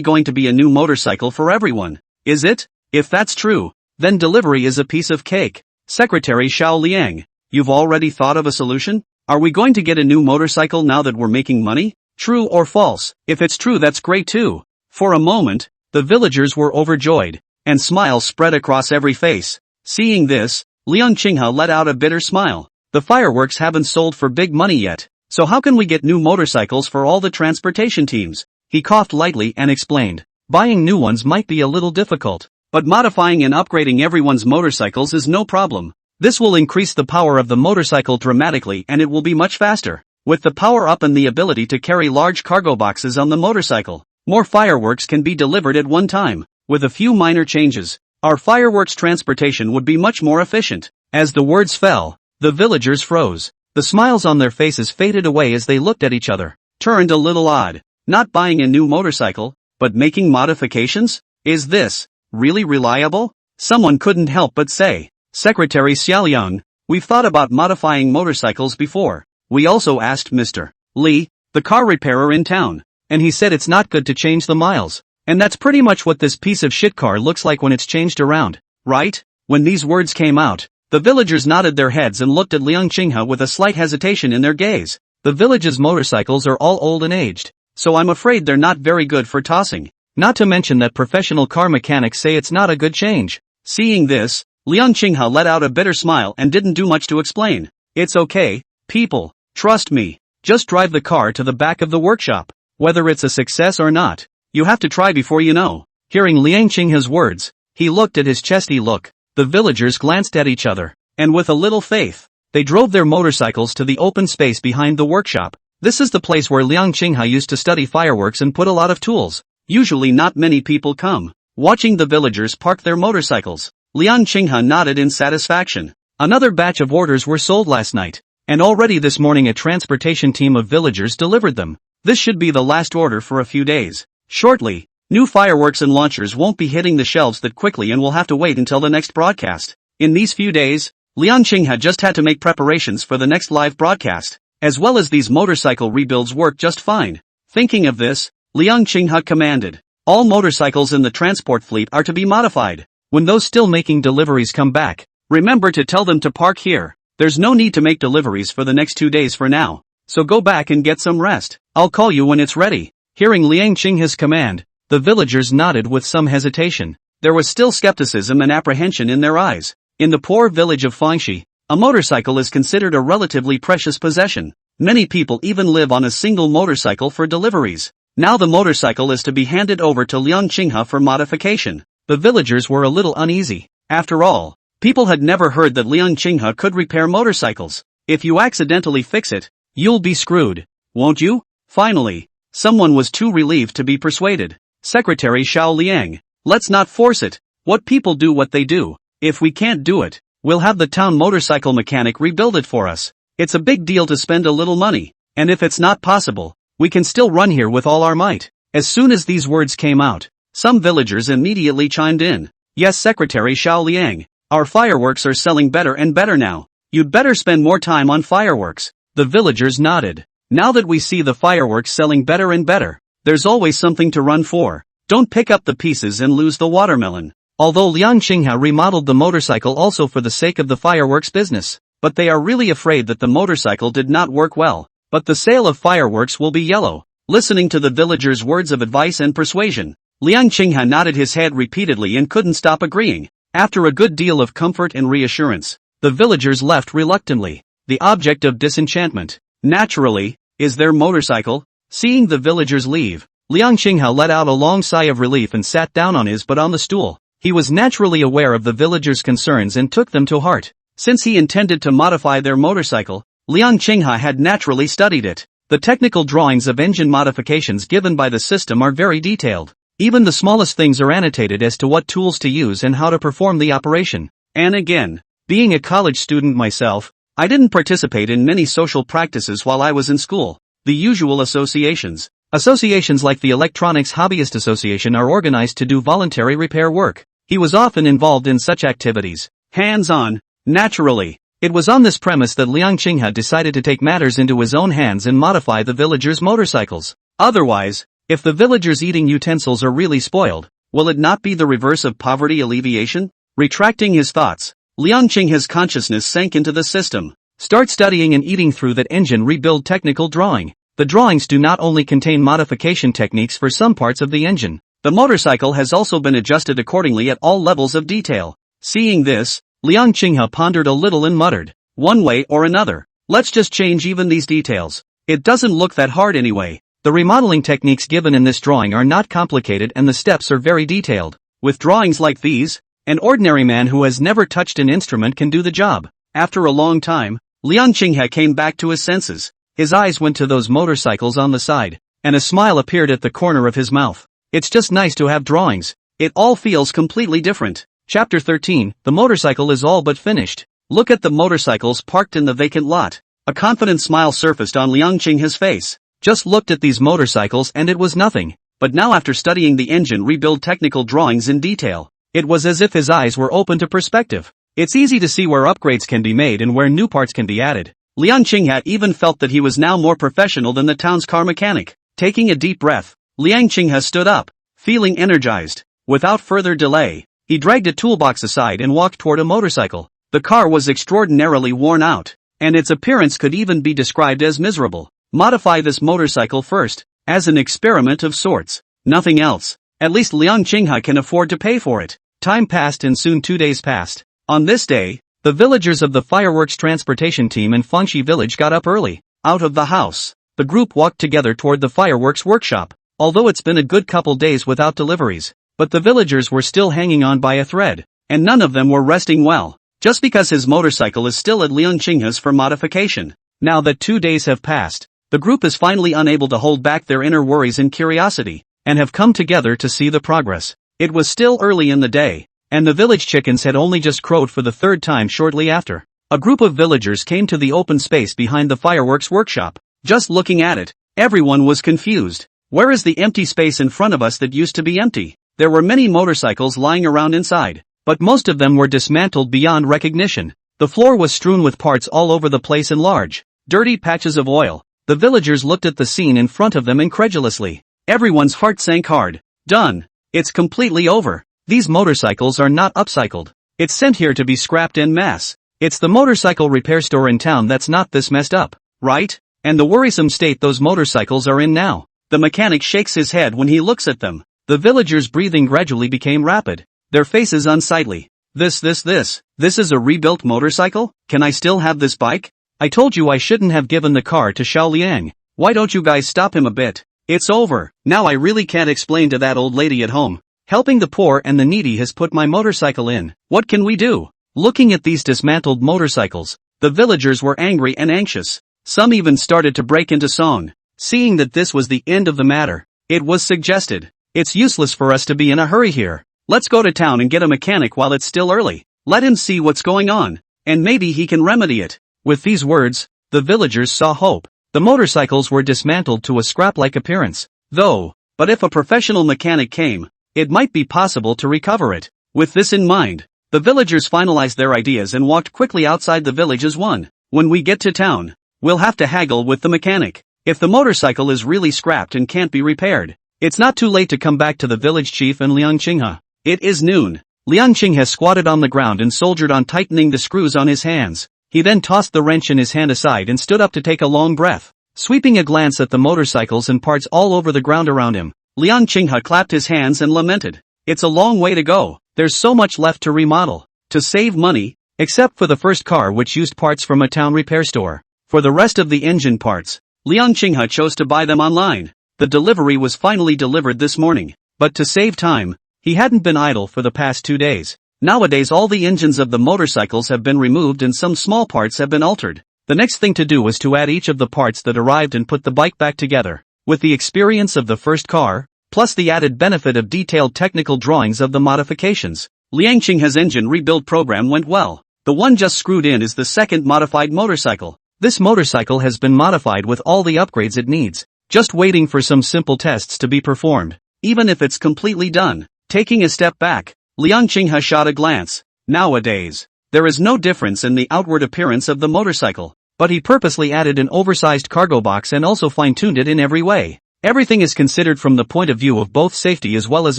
going to be a new motorcycle for everyone, is it? If that's true, then delivery is a piece of cake. Secretary Xiao Liang, you've already thought of a solution? Are we going to get a new motorcycle now that we're making money? True or false? If it's true, that's great too." For a moment, the villagers were overjoyed, and smiles spread across every face. Seeing this, Liang Qinghe let out a bitter smile. The fireworks haven't sold for big money yet, so how can we get new motorcycles for all the transportation teams? He coughed lightly and explained, "Buying new ones might be a little difficult, but modifying and upgrading everyone's motorcycles is no problem. This will increase the power of the motorcycle dramatically and it will be much faster. With the power up and the ability to carry large cargo boxes on the motorcycle, more fireworks can be delivered at one time. With a few minor changes, our fireworks transportation would be much more efficient." As the words fell, the villagers froze. The smiles on their faces faded away as they looked at each other. Turned a little odd. Not buying a new motorcycle, but making modifications? Is this really reliable? Someone couldn't help but say, "Secretary Xiaoliang, we've thought about modifying motorcycles before. We also asked Mr. Li, the car repairer in town, and he said it's not good to change the miles. And that's pretty much what this piece of shit car looks like when it's changed around, right?" When these words came out, the villagers nodded their heads and looked at Liang Qinghe with a slight hesitation in their gaze. The village's motorcycles are all old and aged, so I'm afraid they're not very good for tossing. Not to mention that professional car mechanics say it's not a good change. Seeing this, Liang Qinghe let out a bitter smile and didn't do much to explain. "It's okay, people, trust me. Just drive the car to the back of the workshop. Whether it's a success or not, you have to try before you know." Hearing Liang Qinghe's words, he looked at his chesty look. The villagers glanced at each other, and with a little faith, They drove their motorcycles to the open space behind the workshop. This is the place where Liang Qinghe used to study fireworks and put a lot of tools. Usually not many people come. Watching the villagers park their motorcycles, Liang Qinghe nodded in satisfaction. Another batch of orders were sold last night, and already this morning a transportation team of villagers delivered them. This should be the last order for a few days. Shortly, new fireworks and launchers won't be hitting the shelves that quickly and will have to wait until the next broadcast. In these few days, Liang Qinghe just had to make preparations for the next live broadcast, as well as these motorcycle rebuilds work just fine. Thinking of this, Liang Qinghe commanded, all motorcycles in the transport fleet are to be modified. When those still making deliveries come back, remember to tell them to park here. There's no need to make deliveries for the next 2 days for now, so go back and get some rest. I'll call you when it's ready. Hearing Liang Qinghe's command, the villagers nodded with some hesitation. There was still skepticism and apprehension in their eyes. In the poor village of Fangxi, a motorcycle is considered a relatively precious possession. Many people even live on a single motorcycle for deliveries. Now the motorcycle is to be handed over to Liang Qinghe for modification. The villagers were a little uneasy. After all, people had never heard that Liang Qinghe could repair motorcycles. If you accidentally fix it, you'll be screwed, won't you? Finally, someone was too relieved to be persuaded. Secretary Xiao Liang, let's not force it. What people do what they do. If we can't do it, we'll have the town motorcycle mechanic rebuild it for us. It's a big deal to spend a little money, and if it's not possible, we can still run here with all our might. As soon as these words came out, some villagers immediately chimed in. Yes, Secretary Xiao Liang, our fireworks are selling better and better now. You'd better spend more time on fireworks. The villagers nodded. Now that we see the fireworks selling better and better, there's always something to run for. Don't pick up the pieces and lose the watermelon. Although Liang Qinghe remodeled the motorcycle also for the sake of the fireworks business, but they are really afraid that the motorcycle did not work well, but the sale of fireworks will be yellow. Listening to the villagers' words of advice and persuasion, Liang Qinghe nodded his head repeatedly and couldn't stop agreeing. After a good deal of comfort and reassurance, the villagers left reluctantly, the object of disenchantment, naturally, is their motorcycle. Seeing the villagers leave, Liang Qinghe let out a long sigh of relief and sat down on his butt on the stool. He was naturally aware of the villagers' concerns and took them to heart. Since he intended to modify their motorcycle, Liang Qinghe had naturally studied it. The technical drawings of engine modifications given by the system are very detailed. Even the smallest things are annotated as to what tools to use and how to perform the operation. And again, being a college student myself, I didn't participate in many social practices while I was in school. The usual associations. Associations like the Electronics Hobbyist Association are organized to do voluntary repair work. He was often involved in such activities, hands-on, naturally. It was on this premise that Liang Qinghe decided to take matters into his own hands and modify the villagers' motorcycles. Otherwise, if the villagers' eating utensils are really spoiled, will it not be the reverse of poverty alleviation? Retracting his thoughts, Liang Qinghe's consciousness sank into the system. Start studying and eating through that engine rebuild technical drawing. The drawings do not only contain modification techniques for some parts of the engine, the motorcycle has also been adjusted accordingly at all levels of detail. Seeing this, Liang Qinghe pondered a little and muttered, one way or another, let's just change even these details. It doesn't look that hard anyway. The remodeling techniques given in this drawing are not complicated and the steps are very detailed. With drawings like these, an ordinary man who has never touched an instrument can do the job. After a long time, Liang Qinghe came back to his senses. His eyes went to those motorcycles on the side, and a smile appeared at the corner of his mouth. It's just nice to have drawings. It all feels completely different. Chapter 13, the motorcycle is all but finished. Look at the motorcycles parked in the vacant lot. A confident smile surfaced on Liang Qinghe's face. Just looked at these motorcycles and it was nothing. But now after studying the engine rebuild technical drawings in detail, it was as if his eyes were open to perspective. It's easy to see where upgrades can be made and where new parts can be added. Liang Qinghe even felt that he was now more professional than the town's car mechanic. Taking a deep breath, Liang Qinghe stood up, feeling energized. Without further delay, he dragged a toolbox aside and walked toward a motorcycle. The car was extraordinarily worn out, and its appearance could even be described as miserable. Modify this motorcycle first, as an experiment of sorts. Nothing else. At least Liang Qinghe can afford to pay for it. Time passed and soon 2 days passed. On this day, the villagers of the fireworks transportation team in Fangxi village got up early. Out of the house, the group walked together toward the fireworks workshop. Although it's been a good couple days without deliveries, but the villagers were still hanging on by a thread, and none of them were resting well. just because his motorcycle is still at Liang Qinghe's for modification. Now that 2 days have passed, the group is finally unable to hold back their inner worries and curiosity, and have come together to see the progress. It was still early in the day, and the village chickens had only just crowed for the third time shortly after. A group of villagers came to the open space behind the fireworks workshop. Just looking at it, everyone was confused. Where is the empty space in front of us that used to be empty? There were many motorcycles lying around inside, but most of them were dismantled beyond recognition. The floor was strewn with parts all over the place and large, dirty patches of oil. The villagers looked at the scene in front of them incredulously. Everyone's heart sank hard. Done. It's completely over. These motorcycles are not upcycled. It's sent here to be scrapped en masse. It's the motorcycle repair store in town that's not this messed up, right? And the worrisome state those motorcycles are in now. The mechanic shakes his head when he looks at them. The villagers' breathing gradually became rapid, their faces unsightly. This is a rebuilt motorcycle? Can I still have this bike? I told you I shouldn't have given the car to Xiao Liang. Why don't you guys stop him a bit? It's over. Now I really can't explain to that old lady at home. Helping the poor and the needy has put my motorcycle in. What can we do? Looking at these dismantled motorcycles, the villagers were angry and anxious. Some even started to break into song. Seeing that this was the end of the matter, it was suggested, "It's useless for us to be in a hurry here. Let's go to town and get a mechanic while it's still early. Let him see what's going on, and maybe he can remedy it." With these words, the villagers saw hope. The motorcycles were dismantled to a scrap-like appearance, but if a professional mechanic came, it might be possible to recover it. With this in mind, the villagers finalized their ideas and walked quickly outside the village as one. When we get to town, we'll have to haggle with the mechanic. If the motorcycle is really scrapped and can't be repaired, it's not too late to come back to the village chief and Liang Qinghe. It is noon. Liang Qinghe squatted on the ground and soldiered on tightening the screws on his hands. He then tossed the wrench in his hand aside and stood up to take a long breath. Sweeping a glance at the motorcycles and parts all over the ground around him, Liang Qinghe clapped his hands and lamented. It's a long way to go. There's so much left to remodel, to save money, except for the first car which used parts from a town repair store. For the rest of the engine parts, Liang Qinghe chose to buy them online. The delivery was finally delivered this morning, but to save time, he hadn't been idle for the past 2 days. Nowadays all the engines of the motorcycles have been removed and some small parts have been altered. The next thing to do was to add each of the parts that arrived and put the bike back together. With the experience of the first car, plus the added benefit of detailed technical drawings of the modifications, Liang Qinghe's engine rebuild program went well. The one just screwed in is the second modified motorcycle. This motorcycle has been modified with all the upgrades it needs, just waiting for some simple tests to be performed. Even if it's completely done. Taking a step back, Liang Qinghe shot a glance. Nowadays, there is no difference in the outward appearance of the motorcycle, but he purposely added an oversized cargo box and also fine-tuned it in every way. Everything is considered from the point of view of both safety as well as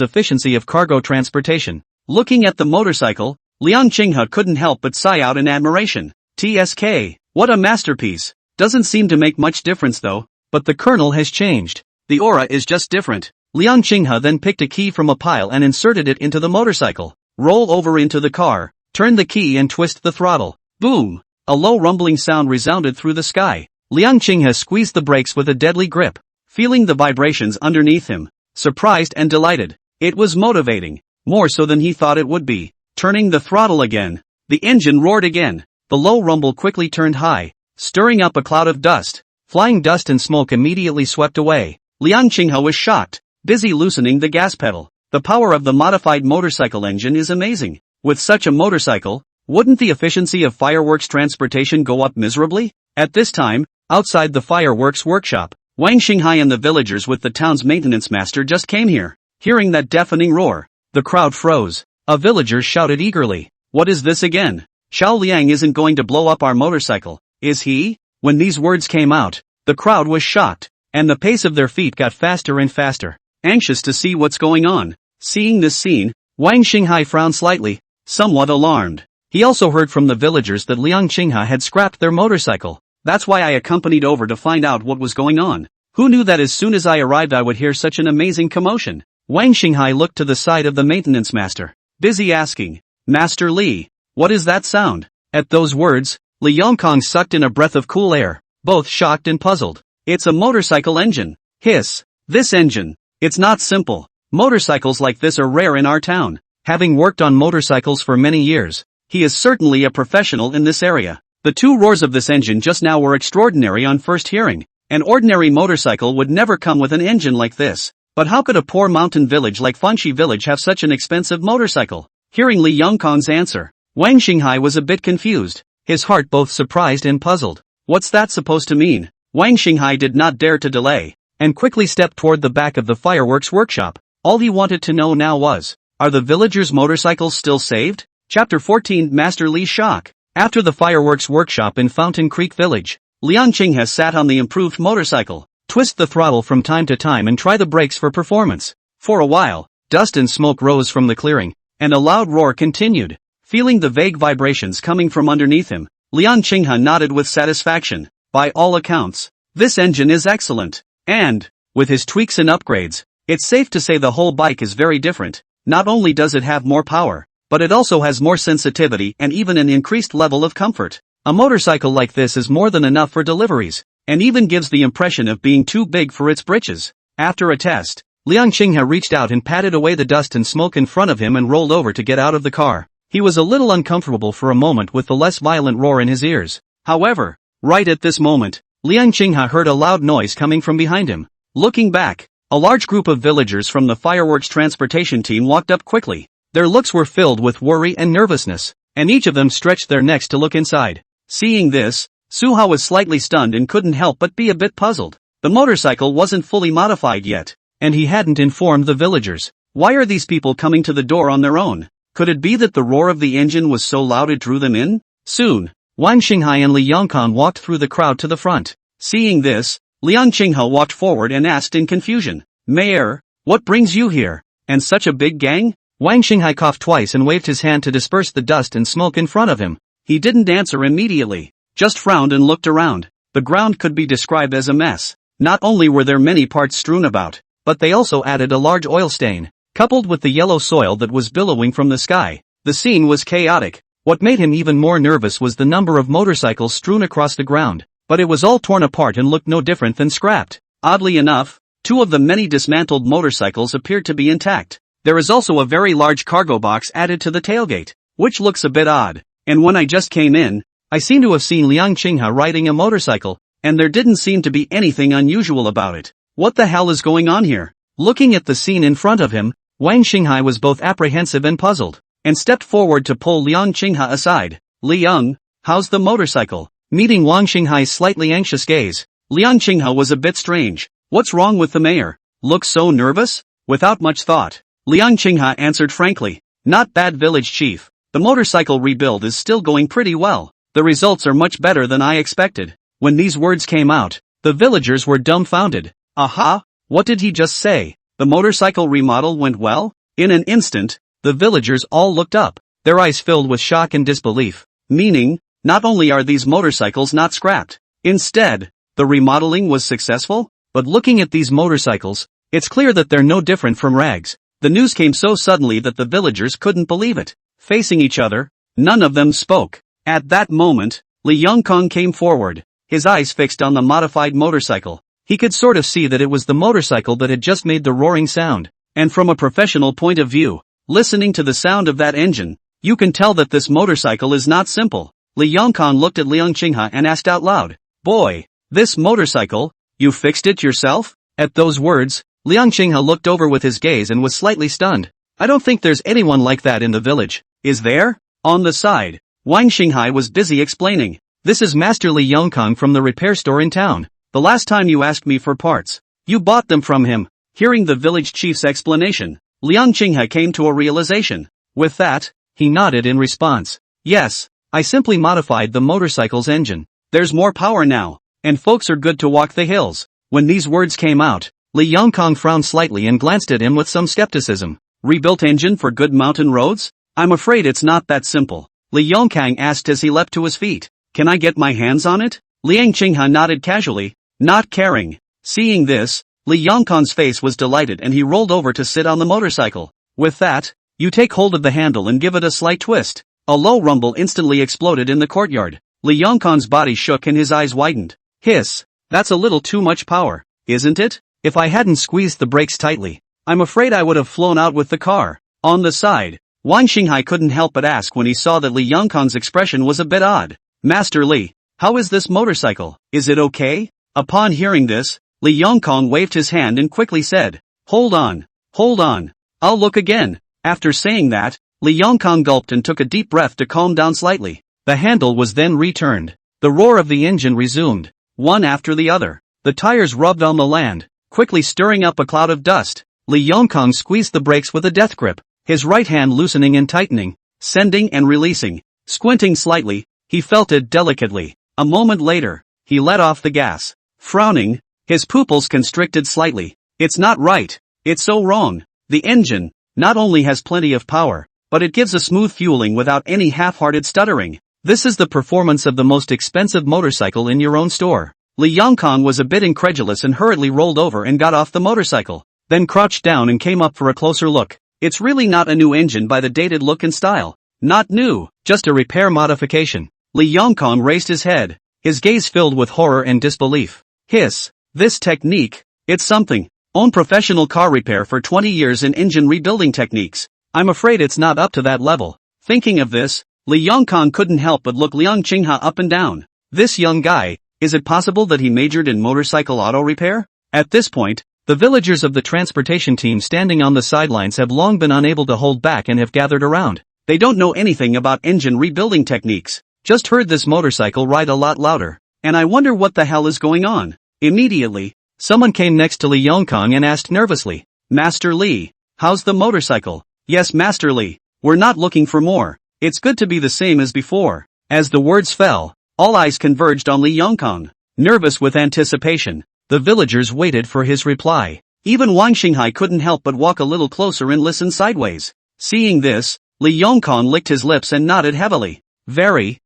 efficiency of cargo transportation. Looking at the motorcycle, Liang Qinghe couldn't help but sigh out in admiration. TSK, what a masterpiece. Doesn't seem to make much difference though, but the kernel has changed. The aura is just different. Liang Qinghe then picked a key from a pile and inserted it into the motorcycle. Roll over into the car, turn the key and twist the throttle. Boom! A low rumbling sound resounded through the sky. Liang Qinghe squeezed the brakes with a deadly grip, feeling the vibrations underneath him, surprised and delighted. It was motivating, more so than he thought it would be. Turning the throttle again, the engine roared again. The low rumble quickly turned high, stirring up a cloud of dust. Flying dust and smoke immediately swept away. Liang Qinghe was shocked, busy loosening the gas pedal. The power of the modified motorcycle engine is amazing. With such a motorcycle, wouldn't the efficiency of fireworks transportation go up miserably? At this time, outside the fireworks workshop, Wang Xinghai and the villagers with the town's maintenance master just came here. Hearing that deafening roar, the crowd froze. A villager shouted eagerly, "What is this again? Xiao Liang isn't going to blow up our motorcycle, is he?" When these words came out, the crowd was shocked, and the pace of their feet got faster and faster, anxious to see what's going on. Seeing this scene, Wang Xinghai frowned slightly, somewhat alarmed. He also heard from the villagers that Liang Qinghe had scrapped their motorcycle. That's why I accompanied over to find out what was going on. Who knew that as soon as I arrived I would hear such an amazing commotion? Wang Xinghai looked to the side of the maintenance master, busy asking, "Master Li, what is that sound?" At those words, Li Yongkong sucked in a breath of cool air, both shocked and puzzled. "It's a motorcycle engine." Hiss. "This engine. It's not simple. Motorcycles like this are rare in our town." Having worked on motorcycles for many years, He is certainly a professional in this area. The two roars of this engine just now were extraordinary on first hearing. An ordinary motorcycle would never come with an engine like this. But how could a poor mountain village like Fanxi village have such an expensive motorcycle? Hearing Li Yongkang's answer, Wang Xinghai was a bit confused, his heart both surprised and puzzled. What's that supposed to mean? Wang Xinghai did not dare to delay, and quickly stepped toward the back of the fireworks workshop. All he wanted to know now was, are the villagers' motorcycles still saved? Chapter 14 Master Li's Shock. After the fireworks workshop in Fountain Creek Village, Liang Qinghe sat on the improved motorcycle, twist the throttle from time to time and try the brakes for performance. For a while, dust and smoke rose from the clearing, and a loud roar continued. Feeling the vague vibrations coming from underneath him, Liang Qinghe nodded with satisfaction. By all accounts, this engine is excellent. And, with his tweaks and upgrades, it's safe to say the whole bike is very different. Not only does it have more power, but it also has more sensitivity and even an increased level of comfort. A motorcycle like this is more than enough for deliveries, and even gives the impression of being too big for its britches. After a test, Liang Qinghe reached out and patted away the dust and smoke in front of him and rolled over to get out of the car. He was a little uncomfortable for a moment with the less violent roar in his ears. However, right at this moment, Liang Qinghe heard a loud noise coming from behind him. Looking back, a large group of villagers from the fireworks transportation team walked up quickly. Their looks were filled with worry and nervousness, and each of them stretched their necks to look inside. Seeing this, Suha was slightly stunned and couldn't help but be a bit puzzled. The motorcycle wasn't fully modified yet, and he hadn't informed the villagers. Why are these people coming to the door on their own? Could it be that the roar of the engine was so loud it drew them in? Soon, Wang Xinghai and Li Yongkang walked through the crowd to the front. Seeing this, Liang Qinghe walked forward and asked in confusion, "Mayor, what brings you here? And such a big gang?" Wang Xinghai coughed twice and waved his hand to disperse the dust and smoke in front of him. He didn't answer immediately, just frowned and looked around. The ground could be described as a mess. Not only were there many parts strewn about, but they also added a large oil stain, coupled with the yellow soil that was billowing from the sky. The scene was chaotic. What made him even more nervous was the number of motorcycles strewn across the ground, but it was all torn apart and looked no different than scrapped. Oddly enough, two of the many dismantled motorcycles appeared to be intact. There is also a very large cargo box added to the tailgate, which looks a bit odd. And when I just came in, I seem to have seen Liang Qinghe riding a motorcycle, and there didn't seem to be anything unusual about it. What the hell is going on here? Looking at the scene in front of him, Wang Xinghai was both apprehensive and puzzled, and stepped forward to pull Liang Qinghe aside. "Liang, how's the motorcycle?" Meeting Wang Xinghai's slightly anxious gaze, Liang Qinghe was a bit strange. "What's wrong with the mayor? Looks so nervous?" Without much thought, Liang Qinghe answered frankly, "Not bad, village chief. The motorcycle rebuild is still going pretty well. The results are much better than I expected." When these words came out, the villagers were dumbfounded. Aha! What did he just say? The motorcycle remodel went well? In an instant, the villagers all looked up, their eyes filled with shock and disbelief. Meaning, not only are these motorcycles not scrapped, instead, the remodeling was successful? But looking at these motorcycles, it's clear that they're no different from rags. The news came so suddenly that the villagers couldn't believe it. Facing each other, none of them spoke. At that moment, Li Yongkang came forward, his eyes fixed on the modified motorcycle. He could sort of see that it was the motorcycle that had just made the roaring sound. And from a professional point of view, listening to the sound of that engine, you can tell that this motorcycle is not simple. Li Yongkang looked at Liang Qinghe and asked out loud, "Boy, this motorcycle, you fixed it yourself?" At those words, Liang Qinghe looked over with his gaze and was slightly stunned. "I don't think there's anyone like that in the village, is there?" On the side, Wang Xinghai was busy explaining, "This is Master Li Yongkang from the repair store in town. The last time you asked me for parts, you bought them from him." Hearing the village chief's explanation, Liang Qinghe came to a realization. With that, he nodded in response. "Yes, I simply modified the motorcycle's engine. There's more power now, and folks are good to walk the hills." When these words came out, Li Yongkang frowned slightly and glanced at him with some skepticism. "Rebuilt engine for good mountain roads? I'm afraid it's not that simple," Li Yongkang asked as he leapt to his feet. "Can I get my hands on it?" Liang Qinghe nodded casually, not caring. Seeing this, Li Yongkang's face was delighted and he rolled over to sit on the motorcycle. "With that, you take hold of the handle and give it a slight twist." A low rumble instantly exploded in the courtyard. Li Yongkang's body shook and his eyes widened. "Hiss, that's a little too much power, isn't it? If I hadn't squeezed the brakes tightly, I'm afraid I would have flown out with the car." On the side, Wang Xinghai couldn't help but ask when he saw that Li Yongkang's expression was a bit odd. Master Li, how is this motorcycle? Is it okay? Upon hearing this, Li Yongkang waved his hand and quickly said, hold on. I'll look again. After saying that, Li Yongkang gulped and took a deep breath to calm down slightly. The handle was then returned. The roar of the engine resumed, one after the other. The tires rubbed on the land, quickly stirring up a cloud of dust. Li Yongkang squeezed the brakes with a death grip, his right hand loosening and tightening, sending and releasing. Squinting slightly, he felt it delicately. A moment later, he let off the gas. Frowning, his pupils constricted slightly. It's not right. It's so wrong. The engine not only has plenty of power, but it gives a smooth fueling without any half-hearted stuttering. This is the performance of the most expensive motorcycle in your own store. Li Yongkang was a bit incredulous and hurriedly rolled over and got off the motorcycle, then crouched down and came up for a closer look. It's really not a new engine by the dated look and style. Not new, just a repair modification. Li Yongkang raised his head, his gaze filled with horror and disbelief. This technique, it's something. Own professional car repair for 20 years in engine rebuilding techniques. I'm afraid it's not up to that level. Thinking of this, Li Yongkang couldn't help but look Liang Qinghe up and down. This young guy, is it possible that he majored in motorcycle auto repair? At this point, the villagers of the transportation team standing on the sidelines have long been unable to hold back and have gathered around. They don't know anything about engine rebuilding techniques, just heard this motorcycle ride a lot louder, and I wonder what the hell is going on. Immediately, someone came next to Li Yongkang and asked nervously, Master Li, how's the motorcycle? Yes, Master Li, we're not looking for more. It's good to be the same as before. As the words fell, all eyes converged on Li Yongkang. Nervous with anticipation, the villagers waited for his reply. Even Wang Xinghai couldn't help but walk a little closer and listen sideways. Seeing this, Li Yongkang licked his lips and nodded heavily. Very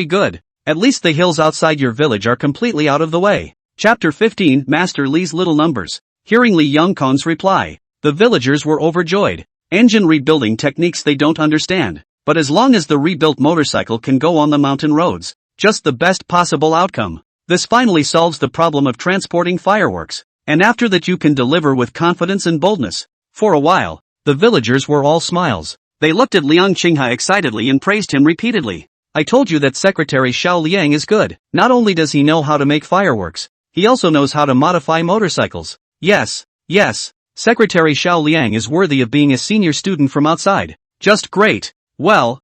good. At least the hills outside your village are completely out of the way. Chapter 15, Master Li's Little Numbers. Hearing Li Yongkang's reply, the villagers were overjoyed. Engine rebuilding techniques they don't understand. But as long as the rebuilt motorcycle can go on the mountain roads, just the best possible outcome. This finally solves the problem of transporting fireworks, and after that you can deliver with confidence and boldness. For a while, the villagers were all smiles. They looked at Liang Qinghe excitedly and praised him repeatedly. I told you that Secretary Xiao Liang is good. Not only does he know how to make fireworks, he also knows how to modify motorcycles. Yes, Secretary Xiao Liang is worthy of being a senior student from outside. Just great. Well,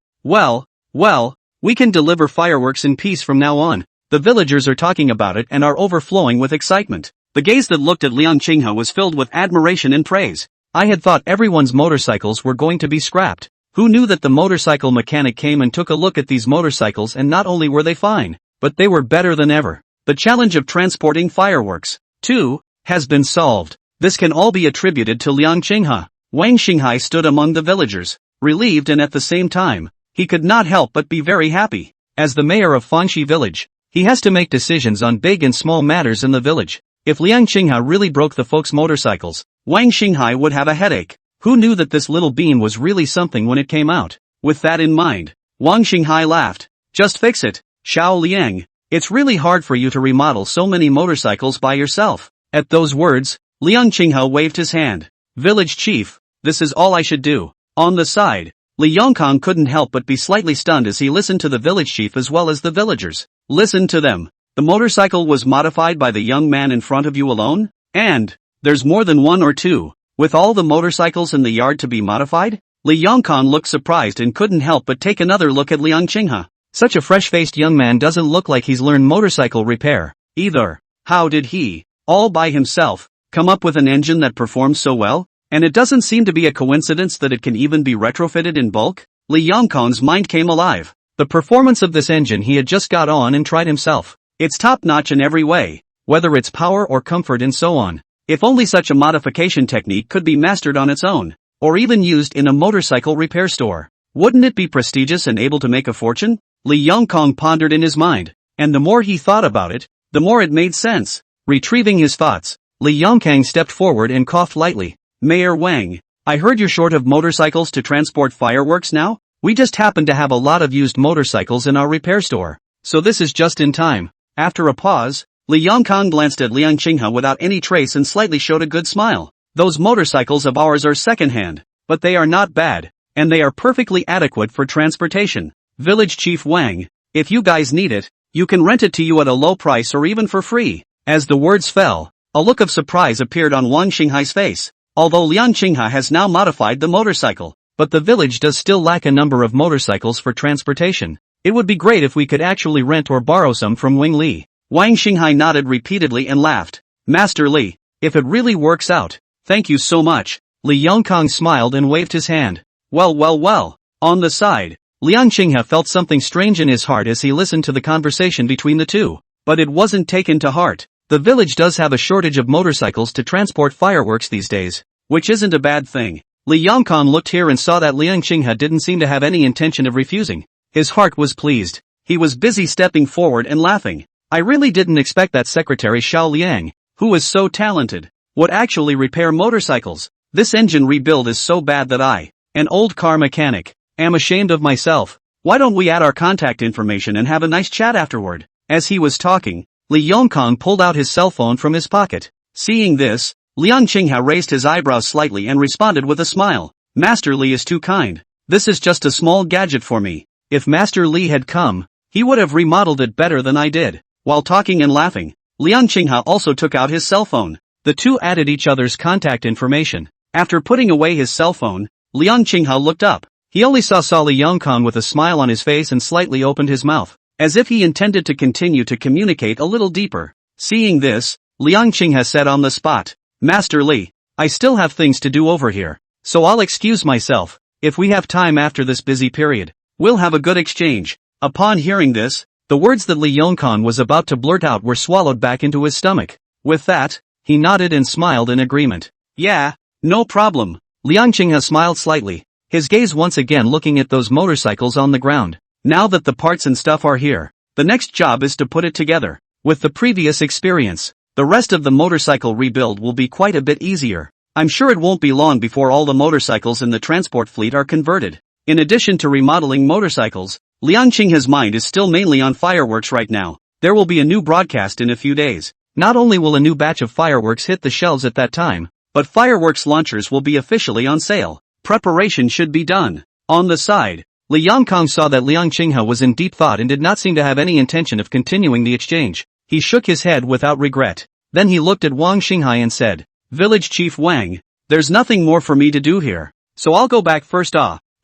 we can deliver fireworks in peace from now on. The villagers are talking about it and are overflowing with excitement. The gaze that looked at Liang Qinghe was filled with admiration and praise. I had thought everyone's motorcycles were going to be scrapped. Who knew that the motorcycle mechanic came and took a look at these motorcycles, and not only were they fine, but they were better than ever. The challenge of transporting fireworks, too, has been solved. This can all be attributed to Liang Qinghe. Wang Xinghai stood among the villagers, relieved and at the same time, he could not help but be very happy. As the mayor of Fangxi village, he has to make decisions on big and small matters in the village. If Liang Qinghe really broke the folks' motorcycles, Wang Xinghai would have a headache. Who knew that this little bean was really something when it came out? With that in mind, Wang Xinghai laughed. Just fix it, Xiao Liang. It's really hard for you to remodel so many motorcycles by yourself. At those words, Liang Qinghe waved his hand. Village chief, this is all I should do. On the side, Li Yongkang couldn't help but be slightly stunned as he listened to the village chief as well as the villagers. Listen to them. The motorcycle was modified by the young man in front of you alone? And there's more than one or two, with all the motorcycles in the yard to be modified? Li Yongkang looked surprised and couldn't help but take another look at Liang Qinghe. Such a fresh-faced young man doesn't look like he's learned motorcycle repair, either. How did he, all by himself, come up with an engine that performs so well? And it doesn't seem to be a coincidence that it can even be retrofitted in bulk? Li Yongkang's mind came alive. The performance of this engine he had just got on and tried himself. It's top-notch in every way, whether it's power or comfort and so on. If only such a modification technique could be mastered on its own, or even used in a motorcycle repair store. Wouldn't it be prestigious and able to make a fortune? Li Yongkang pondered in his mind, and the more he thought about it, the more it made sense. Retrieving his thoughts, Li Yongkang stepped forward and coughed lightly. Mayor Wang, I heard you're short of motorcycles to transport fireworks now? We just happen to have a lot of used motorcycles in our repair store, so this is just in time. After a pause, Li Yongkang glanced at Liang Qinghe without any trace and slightly showed a good smile. Those motorcycles of ours are second-hand, but they are not bad, and they are perfectly adequate for transportation. Village Chief Wang, if you guys need it, you can rent it to you at a low price or even for free. As the words fell, a look of surprise appeared on Wang Xinghai's face. Although Liang Qinghai has now modified the motorcycle, but the village does still lack a number of motorcycles for transportation. It would be great if we could actually rent or borrow some from Wing Li. Wang Xinghai nodded repeatedly and laughed. Master Li, if it really works out, thank you so much. Li Yongkang smiled and waved his hand. Well. On the side, Liang Qinghai felt something strange in his heart as he listened to the conversation between the two, but it wasn't taken to heart. The village does have a shortage of motorcycles to transport fireworks these days, which isn't a bad thing. Li Yongkang looked here and saw that Liang Qinghai didn't seem to have any intention of refusing. His heart was pleased. He was busy stepping forward and laughing. I really didn't expect that Secretary Xiao Liang, who is so talented, would actually repair motorcycles. This engine rebuild is so bad that I, an old car mechanic, am ashamed of myself. Why don't we add our contact information and have a nice chat afterward? As he was talking, Li Yongkang pulled out his cell phone from his pocket. Seeing this, Liang Qinghai raised his eyebrows slightly and responded with a smile. Master Li is too kind. This is just a small gadget for me. If Master Li had come, he would have remodeled it better than I did. While talking and laughing, Liang Qinghai also took out his cell phone. The two added each other's contact information. After putting away his cell phone, Liang Qinghai looked up. He only saw Li Yongkang with a smile on his face and slightly opened his mouth, as if he intended to continue to communicate a little deeper. Seeing this, Liang Qinghai said on the spot, Master Li, I still have things to do over here, so I'll excuse myself. If we have time after this busy period, we'll have a good exchange. Upon hearing this, the words that Li Yongkang was about to blurt out were swallowed back into his stomach. With that, he nodded and smiled in agreement. Yeah, no problem. Liang Qinghai smiled slightly, his gaze once again looking at those motorcycles on the ground. Now that the parts and stuff are here, the next job is to put it together. With the previous experience, the rest of the motorcycle rebuild will be quite a bit easier. I'm sure it won't be long before all the motorcycles in the transport fleet are converted. In addition to remodeling motorcycles, Liang Qinghai's mind is still mainly on fireworks right now. There will be a new broadcast in a few days. Not only will a new batch of fireworks hit the shelves at that time, but fireworks launchers will be officially on sale. Preparation should be done. On the side, Li Yongkang saw that Liang Qinghai was in deep thought and did not seem to have any intention of continuing the exchange. He shook his head without regret. Then he looked at Wang Xinghai and said, Village Chief Wang, there's nothing more for me to do here, so I'll go back first.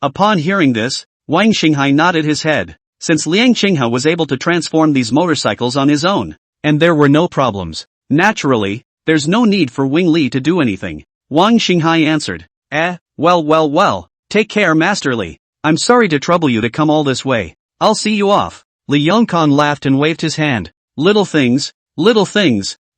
Upon hearing this, Wang Xinghai nodded his head. Since Liang Qinghai was able to transform these motorcycles on his own, and there were no problems, naturally, there's no need for Wing Li to do anything. Wang Xinghai answered, well, take care Master Li. I'm sorry to trouble you to come all this way. I'll see you off. Li Yongkang laughed and waved his hand. Little things.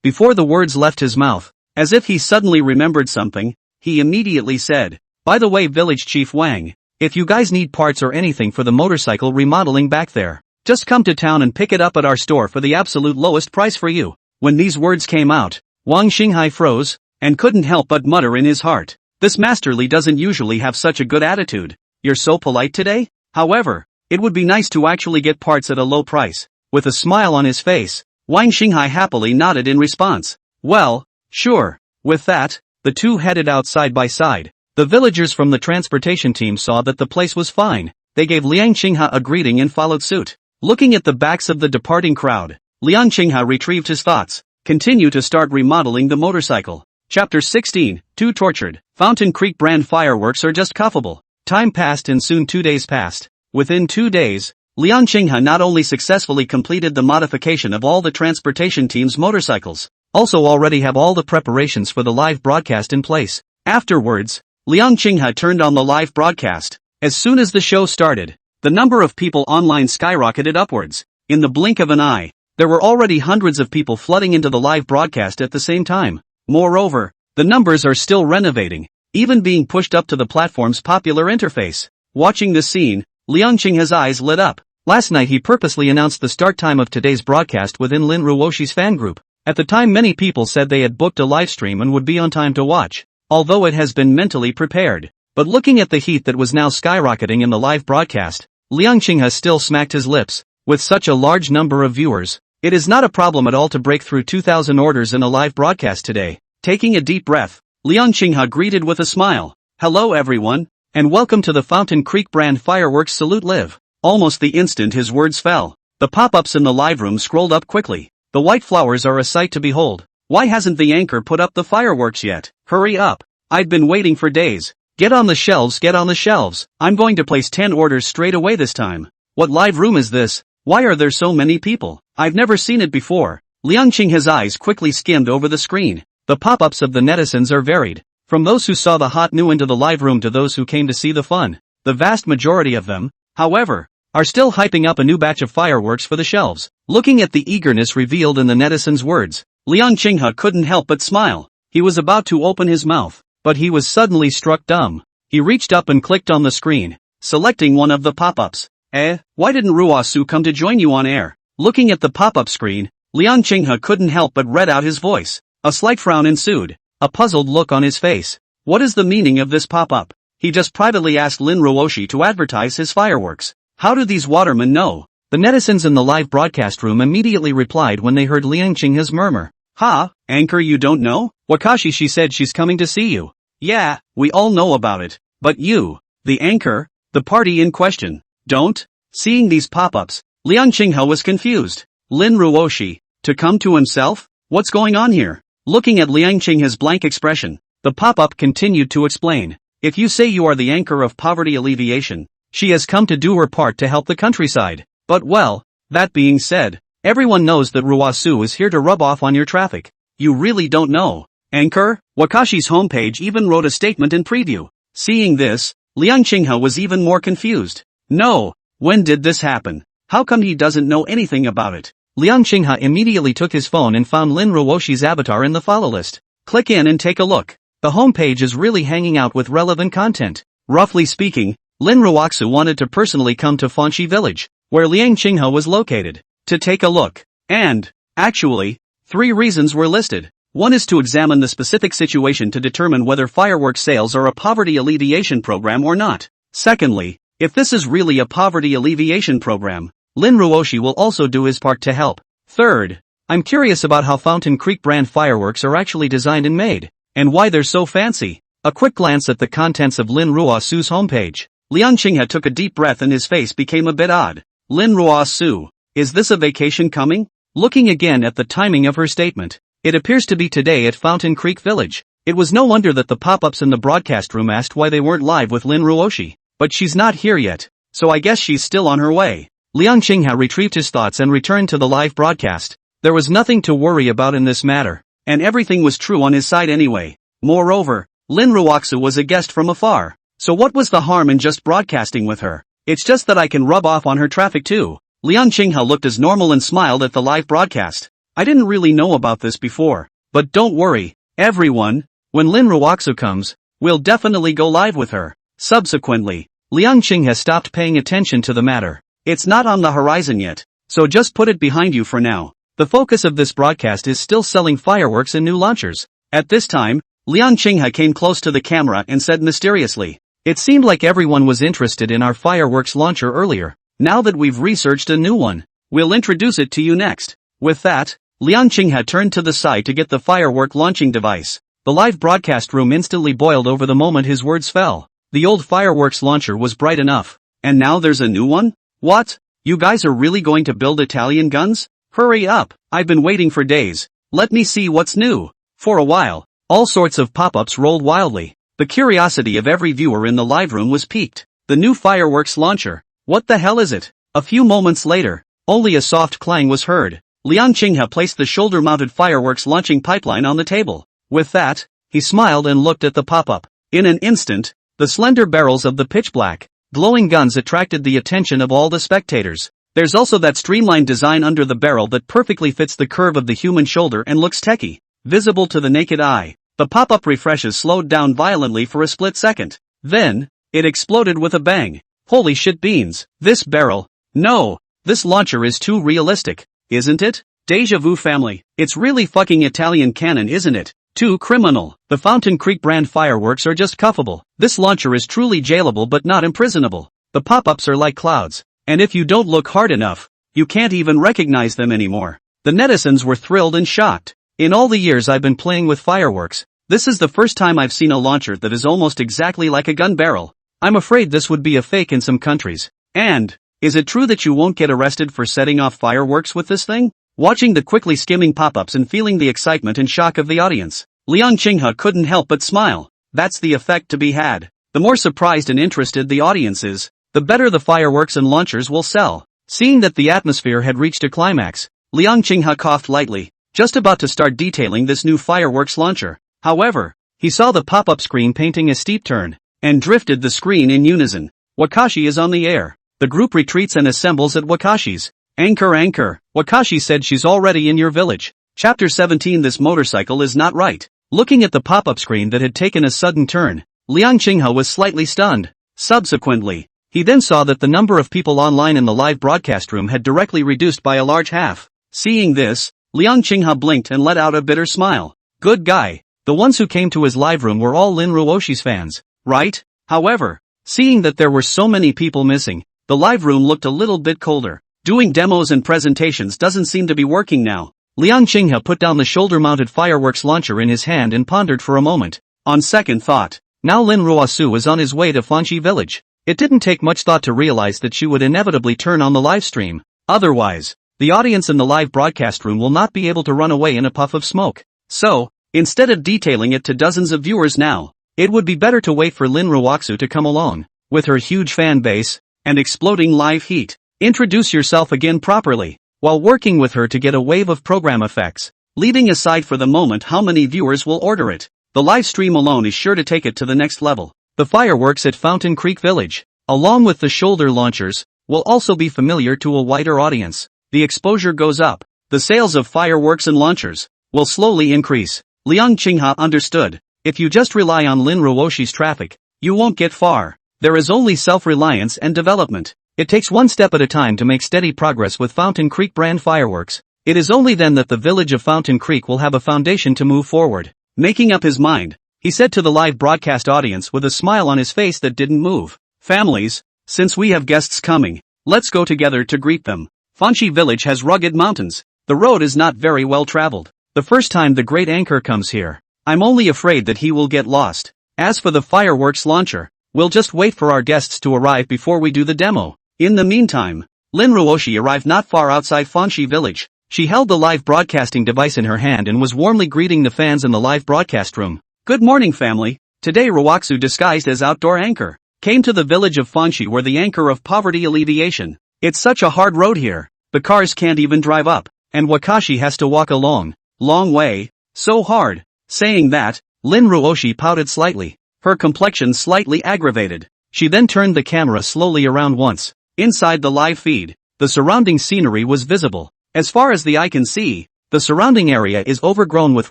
Before the words left his mouth, as if he suddenly remembered something, he immediately said, By the way Village Chief Wang, if you guys need parts or anything for the motorcycle remodeling back there, just come to town and pick it up at our store for the absolute lowest price for you. When these words came out, Wang Xinghai froze, and couldn't help but mutter in his heart, this Master Li doesn't usually have such a good attitude. You're so polite today? However, it would be nice to actually get parts at a low price. With a smile on his face, Wang Xinghai happily nodded in response. Well, sure. With that, the two headed out side by side. The villagers from the transportation team saw that the place was fine. They gave Liang Qinghai a greeting and followed suit. Looking at the backs of the departing crowd, Liang Qinghai retrieved his thoughts. Continue to start remodeling the motorcycle. Chapter 16, Too Tortured. Fountain Creek brand fireworks are just cuffable. Time passed and soon 2 days passed. Within 2 days, Liang Qinghai not only successfully completed the modification of all the transportation team's motorcycles, also already have all the preparations for the live broadcast in place. Afterwards, Liang Qinghai turned on the live broadcast. As soon as the show started, the number of people online skyrocketed upwards. In the blink of an eye, there were already hundreds of people flooding into the live broadcast at the same time. Moreover, the numbers are still renovating, even being pushed up to the platform's popular interface. Watching this scene, Liang Qinghai's eyes lit up. Last night he purposely announced the start time of today's broadcast within Lin Ruoshi's fan group. At the time many people said they had booked a livestream and would be on time to watch, although it has been mentally prepared. But looking at the heat that was now skyrocketing in the live broadcast, Liang Qinghai still smacked his lips. With such a large number of viewers, it is not a problem at all to break through 2,000 orders in a live broadcast today. Taking a deep breath, Liang Qinghai greeted with a smile. Hello everyone, and welcome to the Fountain Creek brand fireworks salute live. Almost the instant his words fell, the pop-ups in the live room scrolled up quickly. The white flowers are a sight to behold. Why hasn't the anchor put up the fireworks yet? Hurry up. I've been waiting for days. Get on the shelves, get on the shelves. I'm going to place 10 orders straight away this time. What live room is this? Why are there so many people? I've never seen it before. Liang Qinghe's eyes quickly skimmed over the screen. The pop-ups of the netizens are varied. From those who saw the hot new into the live room to those who came to see the fun. The vast majority of them, however, are still hyping up a new batch of fireworks for the shelves. Looking at the eagerness revealed in the netizens' words, Liang Qinghe couldn't help but smile. He was about to open his mouth, but he was suddenly struck dumb. He reached up and clicked on the screen, selecting one of the pop-ups. Why didn't Ruosu come to join you on air? Looking at the pop-up screen, Liang Qinghe couldn't help but read out his voice. A slight frown ensued, a puzzled look on his face. What is the meaning of this pop-up? He just privately asked Lin Ruoshi to advertise his fireworks. How do these watermen know? The netizens in the live broadcast room immediately replied when they heard Liang Qinghe's murmur. Ha, anchor, you don't know? Wakashi, she said she's coming to see you. Yeah, we all know about it. But you, the anchor, the party in question, don't? Seeing these pop-ups, Liang Qinghe was confused. Lin Ruoshi, to come to himself? What's going on here? Looking at Liang Qinghe's blank expression, the pop-up continued to explain. If you say you are the anchor of poverty alleviation, she has come to do her part to help the countryside. But well, that being said, everyone knows that Ruosu is here to rub off on your traffic. You really don't know. Anchor? Wakashi's homepage even wrote a statement in preview. Seeing this, Liang Qinghe was even more confused. No, when did this happen? How come he doesn't know anything about it? Liang Qinghe immediately took his phone and found Lin Ruoshi's avatar in the follow list. Click in and take a look. The homepage is really hanging out with relevant content. Roughly speaking, Lin Ruoxu wanted to personally come to Fanxi village, where Liang Qinghe was located, to take a look. And, actually, 3 reasons were listed. One is to examine the specific situation to determine whether fireworks sales are a poverty alleviation program or not. Secondly, if this is really a poverty alleviation program, Lin Ruoshi will also do his part to help. Third, I'm curious about how Fountain Creek brand fireworks are actually designed and made, and why they're so fancy. A quick glance at the contents of Lin Ruosu's homepage. Liang Qinghe took a deep breath and his face became a bit odd. Lin Ruosu, is this a vacation coming? Looking again at the timing of her statement, it appears to be today at Fountain Creek Village. It was no wonder that the pop-ups in the broadcast room asked why they weren't live with Lin Ruoshi. But she's not here yet, so I guess she's still on her way. Liang Qinghe retrieved his thoughts and returned to the live broadcast. There was nothing to worry about in this matter, and everything was true on his side anyway. Moreover, Lin Ruoxu was a guest from afar, so what was the harm in just broadcasting with her? It's just that I can rub off on her traffic too. Liang Qinghe looked as normal and smiled at the live broadcast. I didn't really know about this before, but don't worry, everyone, when Lin Ruoxu comes, we'll definitely go live with her. Subsequently, Liang Qinghe stopped paying attention to the matter. It's not on the horizon yet, so just put it behind you for now. The focus of this broadcast is still selling fireworks and new launchers. At this time, Liang Qinghe came close to the camera and said mysteriously, it seemed like everyone was interested in our fireworks launcher earlier. Now that we've researched a new one, we'll introduce it to you next. With that, Liang Qinghe turned to the side to get the firework launching device. The live broadcast room instantly boiled over the moment his words fell. The old fireworks launcher was bright enough, and now there's a new one? What? You guys are really going to build Italian guns? Hurry up, I've been waiting for days. Let me see what's new. For a while, all sorts of pop-ups rolled wildly. The curiosity of every viewer in the live room was piqued. The new fireworks launcher. What the hell is it? A few moments later, only a soft clang was heard. Liang Qinghe placed the shoulder-mounted fireworks launching pipeline on the table. With that, he smiled and looked at the pop-up. In an instant, the slender barrels of the pitch-black, glowing guns attracted the attention of all the spectators. There's also that streamlined design under the barrel that perfectly fits the curve of the human shoulder and looks techy, visible to the naked eye. The pop-up refreshes slowed down violently for a split second. Then, it exploded with a bang. Holy shit beans, this barrel. No, this launcher is too realistic, isn't it? Deja vu family, it's really fucking Italian canon, isn't it? Too criminal. The Fountain Creek brand fireworks are just cuffable. This launcher is truly jailable but not imprisonable. The pop-ups are like clouds, and if you don't look hard enough, you can't even recognize them anymore. The netizens were thrilled and shocked. In all the years I've been playing with fireworks, this is the first time I've seen a launcher that is almost exactly like a gun barrel. I'm afraid this would be a fake in some countries. And, is it true that you won't get arrested for setting off fireworks with this thing? Watching the quickly skimming pop-ups and feeling the excitement and shock of the audience, Liang Qinghe couldn't help but smile. That's the effect to be had. The more surprised and interested the audience is, the better the fireworks and launchers will sell. Seeing that the atmosphere had reached a climax, Liang Qinghe coughed lightly, just about to start detailing this new fireworks launcher. However, he saw the pop-up screen painting a steep turn, and drifted the screen in unison. Wakashi is on the air. The group retreats and assembles at Wakashi's. Anchor. Wakashi said she's already in your village. Chapter 17. This motorcycle is not right. Looking at the pop-up screen that had taken a sudden turn, Liang Qinghe was slightly stunned. Subsequently, he then saw that the number of people online in the live broadcast room had directly reduced by a large half. Seeing this, Liang Qinghe blinked and let out a bitter smile. Good guy. The ones who came to his live room were all Lin Ruoshi's fans, right? However, seeing that there were so many people missing, the live room looked a little bit colder. Doing demos and presentations doesn't seem to be working now. Liang Qinghe put down the shoulder-mounted fireworks launcher in his hand and pondered for a moment. On second thought, now Lin Ruosu is on his way to Fanxi village. It didn't take much thought to realize that she would inevitably turn on the live stream. Otherwise, the audience in the live broadcast room will not be able to run away in a puff of smoke. So, instead of detailing it to dozens of viewers now, it would be better to wait for Lin Ruosu to come along. With her huge fan base and exploding live heat, introduce yourself again properly, while working with her to get a wave of program effects, leaving aside for the moment how many viewers will order it. The live stream alone is sure to take it to the next level. The fireworks at Fountain Creek Village, along with the shoulder launchers, will also be familiar to a wider audience. The exposure goes up. The sales of fireworks and launchers will slowly increase. Liang Qinghe understood. If you just rely on Lin Ruoshi's traffic, you won't get far. There is only self-reliance and development. It takes one step at a time to make steady progress with Fountain Creek brand fireworks. It is only then that the village of Fountain Creek will have a foundation to move forward. Making up his mind, he said to the live broadcast audience with a smile on his face that didn't move. Families, since we have guests coming, let's go together to greet them. Fanxi village has rugged mountains. The road is not very well traveled. The first time the great anchor comes here, I'm only afraid that he will get lost. As for the fireworks launcher, we'll just wait for our guests to arrive before we do the demo. In the meantime, Lin Ruoshi arrived not far outside Fanxi village. She held the live broadcasting device in her hand and was warmly greeting the fans in the live broadcast room. Good morning, family. Today Ruoxu, disguised as outdoor anchor, came to the village of Fanxi where the anchor of poverty alleviation. It's such a hard road here. The cars can't even drive up, and Wakashi has to walk a long way. So hard. Saying that, Lin Ruoshi pouted slightly, her complexion slightly aggravated. She then turned the camera slowly around once. Inside the live feed, the surrounding scenery was visible. As far as the eye can see, the surrounding area is overgrown with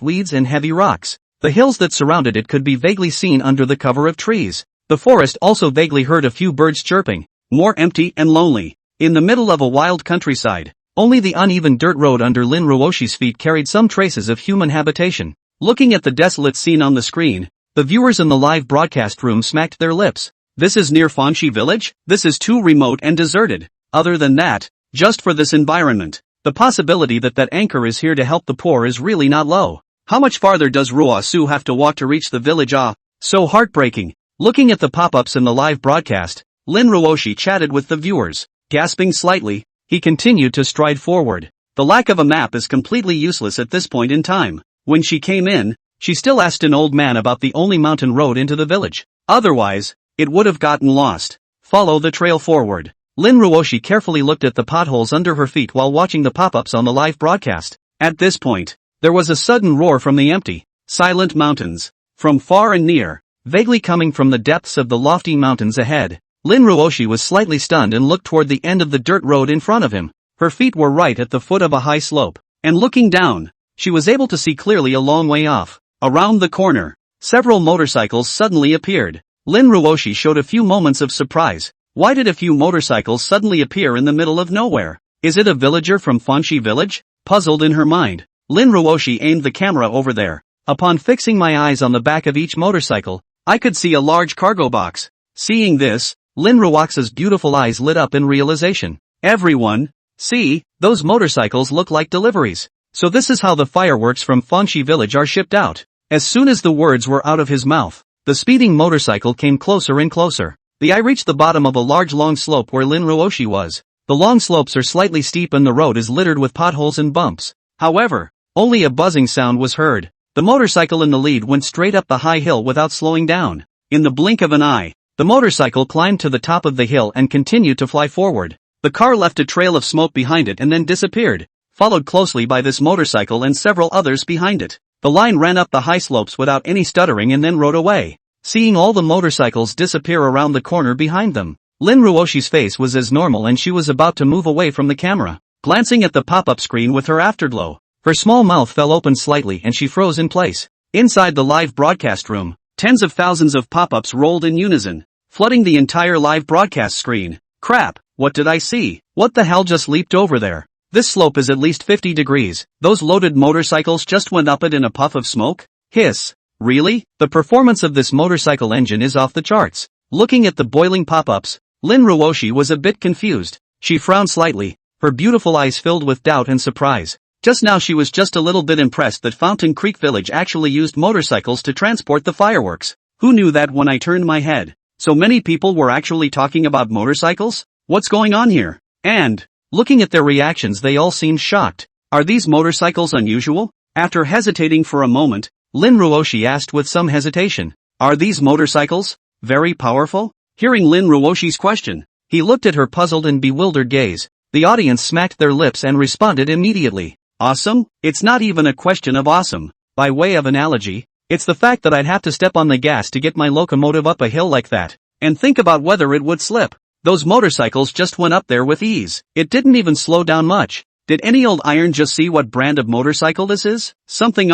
weeds and heavy rocks. The hills that surrounded it could be vaguely seen under the cover of trees. The forest also vaguely heard a few birds chirping, more empty and lonely. In the middle of a wild countryside, only the uneven dirt road under Lin Ruoshi's feet carried some traces of human habitation. Looking at the desolate scene on the screen, the viewers in the live broadcast room smacked their lips. This is near Fanxi village? This is too remote and deserted. Other than that, just for this environment, the possibility that that anchor is here to help the poor is really not low. How much farther does Ruosu have to walk to reach the village? So heartbreaking. Looking at the pop-ups in the live broadcast, Lin Ruoshi chatted with the viewers. Gasping slightly, he continued to stride forward. The lack of a map is completely useless at this point in time. When she came in, she still asked an old man about the only mountain road into the village. Otherwise, it would have gotten lost. Follow the trail forward. Lin Ruoshi carefully looked at the potholes under her feet while watching the pop-ups on the live broadcast. At this point, there was a sudden roar from the empty, silent mountains. From far and near, vaguely coming from the depths of the lofty mountains ahead. Lin Ruoshi was slightly stunned and looked toward the end of the dirt road in front of him. Her feet were right at the foot of a high slope, and looking down, she was able to see clearly a long way off. Around the corner, several motorcycles suddenly appeared. Lin Ruoshi showed a few moments of surprise. Why did a few motorcycles suddenly appear in the middle of nowhere? Is it a villager from Fanxi village? Puzzled in her mind, Lin Ruoshi aimed the camera over there. Upon fixing my eyes on the back of each motorcycle, I could see a large cargo box. Seeing this, Lin Ruox's beautiful eyes lit up in realization. Everyone, see, those motorcycles look like deliveries. So this is how the fireworks from Fanxi village are shipped out. As soon as the words were out of his mouth, the speeding motorcycle came closer and closer. The eye reached the bottom of a large long slope where Lin Ruoshi was. The long slopes are slightly steep and the road is littered with potholes and bumps. However, only a buzzing sound was heard. The motorcycle in the lead went straight up the high hill without slowing down. In the blink of an eye, the motorcycle climbed to the top of the hill and continued to fly forward. The car left a trail of smoke behind it and then disappeared, followed closely by this motorcycle and several others behind it. The line ran up the high slopes without any stuttering and then rode away. Seeing all the motorcycles disappear around the corner behind them, Lin Ruoshi's face was as normal and she was about to move away from the camera, glancing at the pop-up screen with her afterglow. Her small mouth fell open slightly and she froze in place. Inside the live broadcast room, tens of thousands of pop-ups rolled in unison, flooding the entire live broadcast screen. Crap, what did I see? What the hell just leaped over there? This slope is at least 50 degrees. Those loaded motorcycles just went up it in a puff of smoke? Hiss. Really? The performance of this motorcycle engine is off the charts. Looking at the boiling pop-ups, Lin Ruoshi was a bit confused. She frowned slightly, her beautiful eyes filled with doubt and surprise. Just now she was just a little bit impressed that Fountain Creek Village actually used motorcycles to transport the fireworks. Who knew that when I turned my head? So many people were actually talking about motorcycles? What's going on here? And, looking at their reactions, they all seemed shocked. Are these motorcycles unusual? After hesitating for a moment, Lin Ruoshi asked with some hesitation, are these motorcycles very powerful? Hearing Lin Ruoshi's question, he looked at her puzzled and bewildered gaze. The audience smacked their lips and responded immediately. Awesome? It's not even a question of awesome. By way of analogy, it's the fact that I'd have to step on the gas to get my locomotive up a hill like that. And think about whether it would slip. Those motorcycles just went up there with ease. It didn't even slow down much. Did any old iron just see what brand of motorcycle this is? Something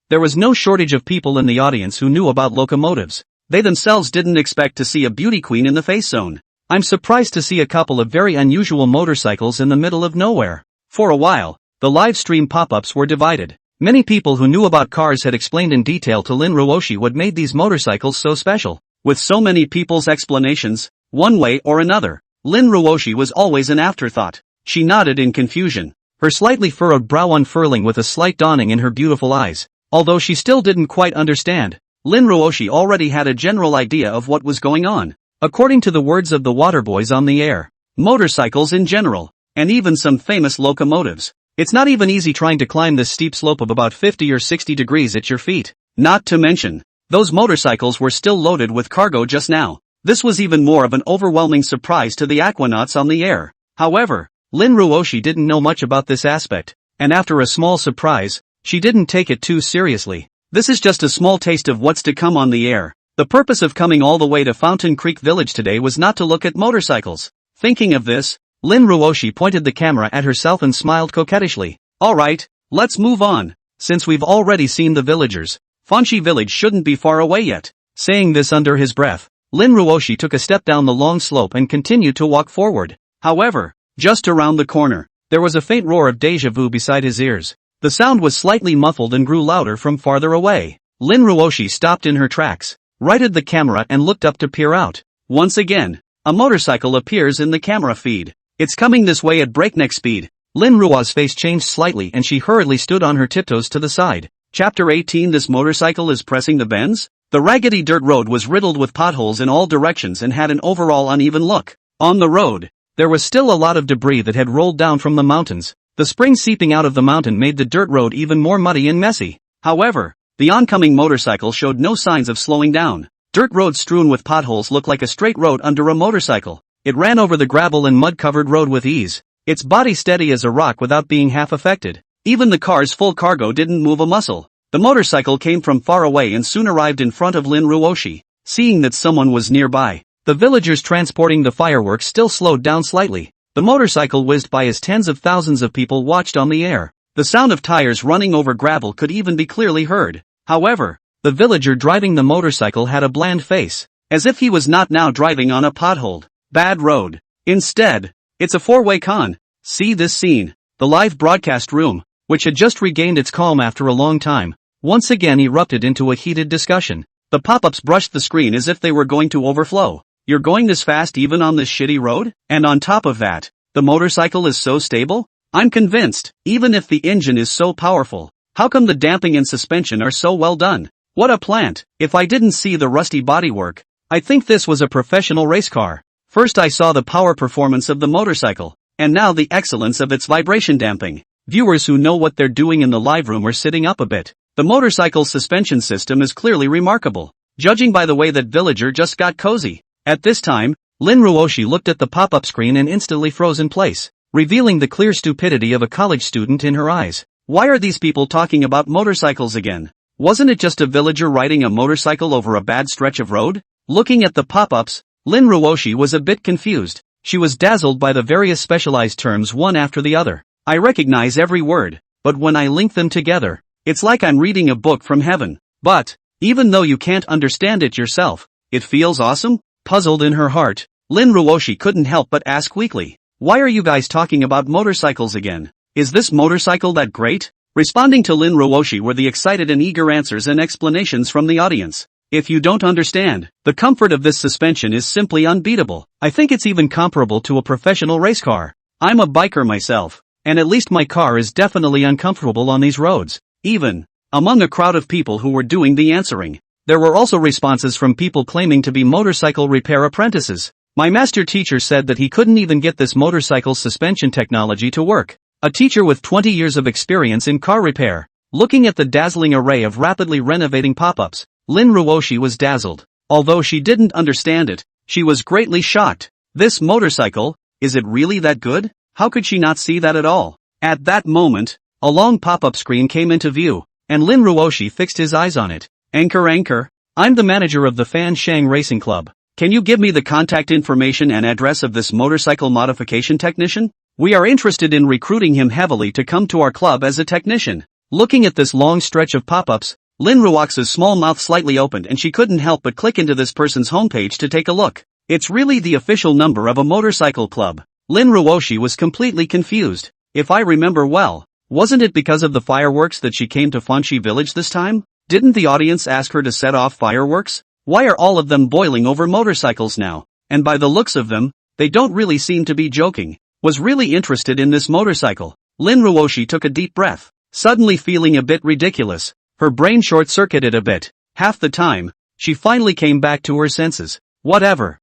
There was no shortage of people in the audience who knew about locomotives. They themselves didn't expect to see a beauty queen in the face zone. I'm surprised to see a couple of very unusual motorcycles in the middle of nowhere. For a while, the live stream pop-ups were divided. Many people who knew about cars had explained in detail to Lin Ruoshi what made these motorcycles so special. With so many people's explanations, one way or another, Lin Ruoshi was always an afterthought. She nodded in confusion, her slightly furrowed brow unfurling with a slight dawning in her beautiful eyes. Although she still didn't quite understand, Lin Ruoshi already had a general idea of what was going on. According to the words of the waterboys on the air, motorcycles in general, and even some famous locomotives, it's not even easy trying to climb this steep slope of about 50 or 60 degrees at your feet. Not to mention, those motorcycles were still loaded with cargo just now. This was even more of an overwhelming surprise to the aquanauts on the air. However, Lin Ruoshi didn't know much about this aspect, and after a small surprise, she didn't take it too seriously. This is just a small taste of what's to come on the air. The purpose of coming all the way to Fountain Creek Village today was not to look at motorcycles. Thinking of this, Lin Ruoshi pointed the camera at herself and smiled coquettishly. Alright, let's move on. Since we've already seen the villagers, Fanshi Village shouldn't be far away yet. Saying this under his breath, Lin Ruoshi took a step down the long slope and continued to walk forward. However, just around the corner, there was a faint roar of déjà vu beside his ears. The sound was slightly muffled and grew louder from farther away. Lin Ruoshi stopped in her tracks, righted the camera and looked up to peer out. Once again, a motorcycle appears in the camera feed. It's coming this way at breakneck speed. Lin Ruo's face changed slightly and she hurriedly stood on her tiptoes to the side. Chapter 18. This motorcycle is pressing the bends? The raggedy dirt road was riddled with potholes in all directions and had an overall uneven look. On the road, there was still a lot of debris that had rolled down from the mountains. The spring seeping out of the mountain made the dirt road even more muddy and messy. However, the oncoming motorcycle showed no signs of slowing down. Dirt roads strewn with potholes looked like a straight road under a motorcycle. It ran over the gravel and mud-covered road with ease, its body steady as a rock without being half affected. Even the car's full cargo didn't move a muscle. The motorcycle came from far away and soon arrived in front of Lin Ruoshi. Seeing that someone was nearby, the villagers transporting the fireworks still slowed down slightly. The motorcycle whizzed by as tens of thousands of people watched on the air. The sound of tires running over gravel could even be clearly heard. However, the villager driving the motorcycle had a bland face, as if he was not now driving on a potholed, bad road. Instead, it's a four-way con. See this scene. The live broadcast room, which had just regained its calm after a long time, once again erupted into a heated discussion. The pop-ups brushed the screen as if they were going to overflow. You're going this fast even on this shitty road? And on top of that, the motorcycle is so stable? I'm convinced, even if the engine is so powerful, how come the damping and suspension are so well done? What a plant! If I didn't see the rusty bodywork, I think this was a professional race car. First I saw the power performance of the motorcycle, and now the excellence of its vibration damping. Viewers who know what they're doing in the live room are sitting up a bit. The motorcycle's suspension system is clearly remarkable, judging by the way that villager just got cozy. At this time, Lin Ruoshi looked at the pop-up screen and instantly froze in place, revealing the clear stupidity of a college student in her eyes. Why are these people talking about motorcycles again? Wasn't it just a villager riding a motorcycle over a bad stretch of road? Looking at the pop-ups, Lin Ruoshi was a bit confused. She was dazzled by the various specialized terms one after the other. I recognize every word, but when I link them together, it's like I'm reading a book from heaven. But, even though you can't understand it yourself, it feels awesome? Puzzled in her heart, Lin Ruoshi couldn't help but ask weakly, why are you guys talking about motorcycles again? Is this motorcycle that great? Responding to Lin Ruoshi were the excited and eager answers and explanations from the audience. If you don't understand, the comfort of this suspension is simply unbeatable. I think it's even comparable to a professional race car. I'm a biker myself, and at least my car is definitely uncomfortable on these roads. Even among a crowd of people who were doing the answering, there were also responses from people claiming to be motorcycle repair apprentices. My master teacher said that he couldn't even get this motorcycle suspension technology to work. A teacher with 20 years of experience in car repair. Looking at the dazzling array of rapidly renovating pop-ups, Lin Ruoshi was dazzled. Although she didn't understand it, she was greatly shocked. This motorcycle, is it really that good? How could she not see that at all? At that moment, a long pop-up screen came into view, and Lin Ruoshi fixed his eyes on it. Anchor, I'm the manager of the Fan Shang Racing Club. Can you give me the contact information and address of this motorcycle modification technician? We are interested in recruiting him heavily to come to our club as a technician. Looking at this long stretch of pop-ups, Lin Ruoxi's small mouth slightly opened and she couldn't help but click into this person's homepage to take a look. It's really the official number of a motorcycle club. Lin Ruoshi was completely confused. If I remember well, wasn't it because of the fireworks that she came to Fanxi village this time? Didn't the audience ask her to set off fireworks? Why are all of them boiling over motorcycles now? And by the looks of them, they don't really seem to be joking. Was really interested in this motorcycle. Lin Ruoshi took a deep breath, suddenly feeling a bit ridiculous. Her brain short-circuited a bit. Half the time, she finally came back to her senses. Whatever.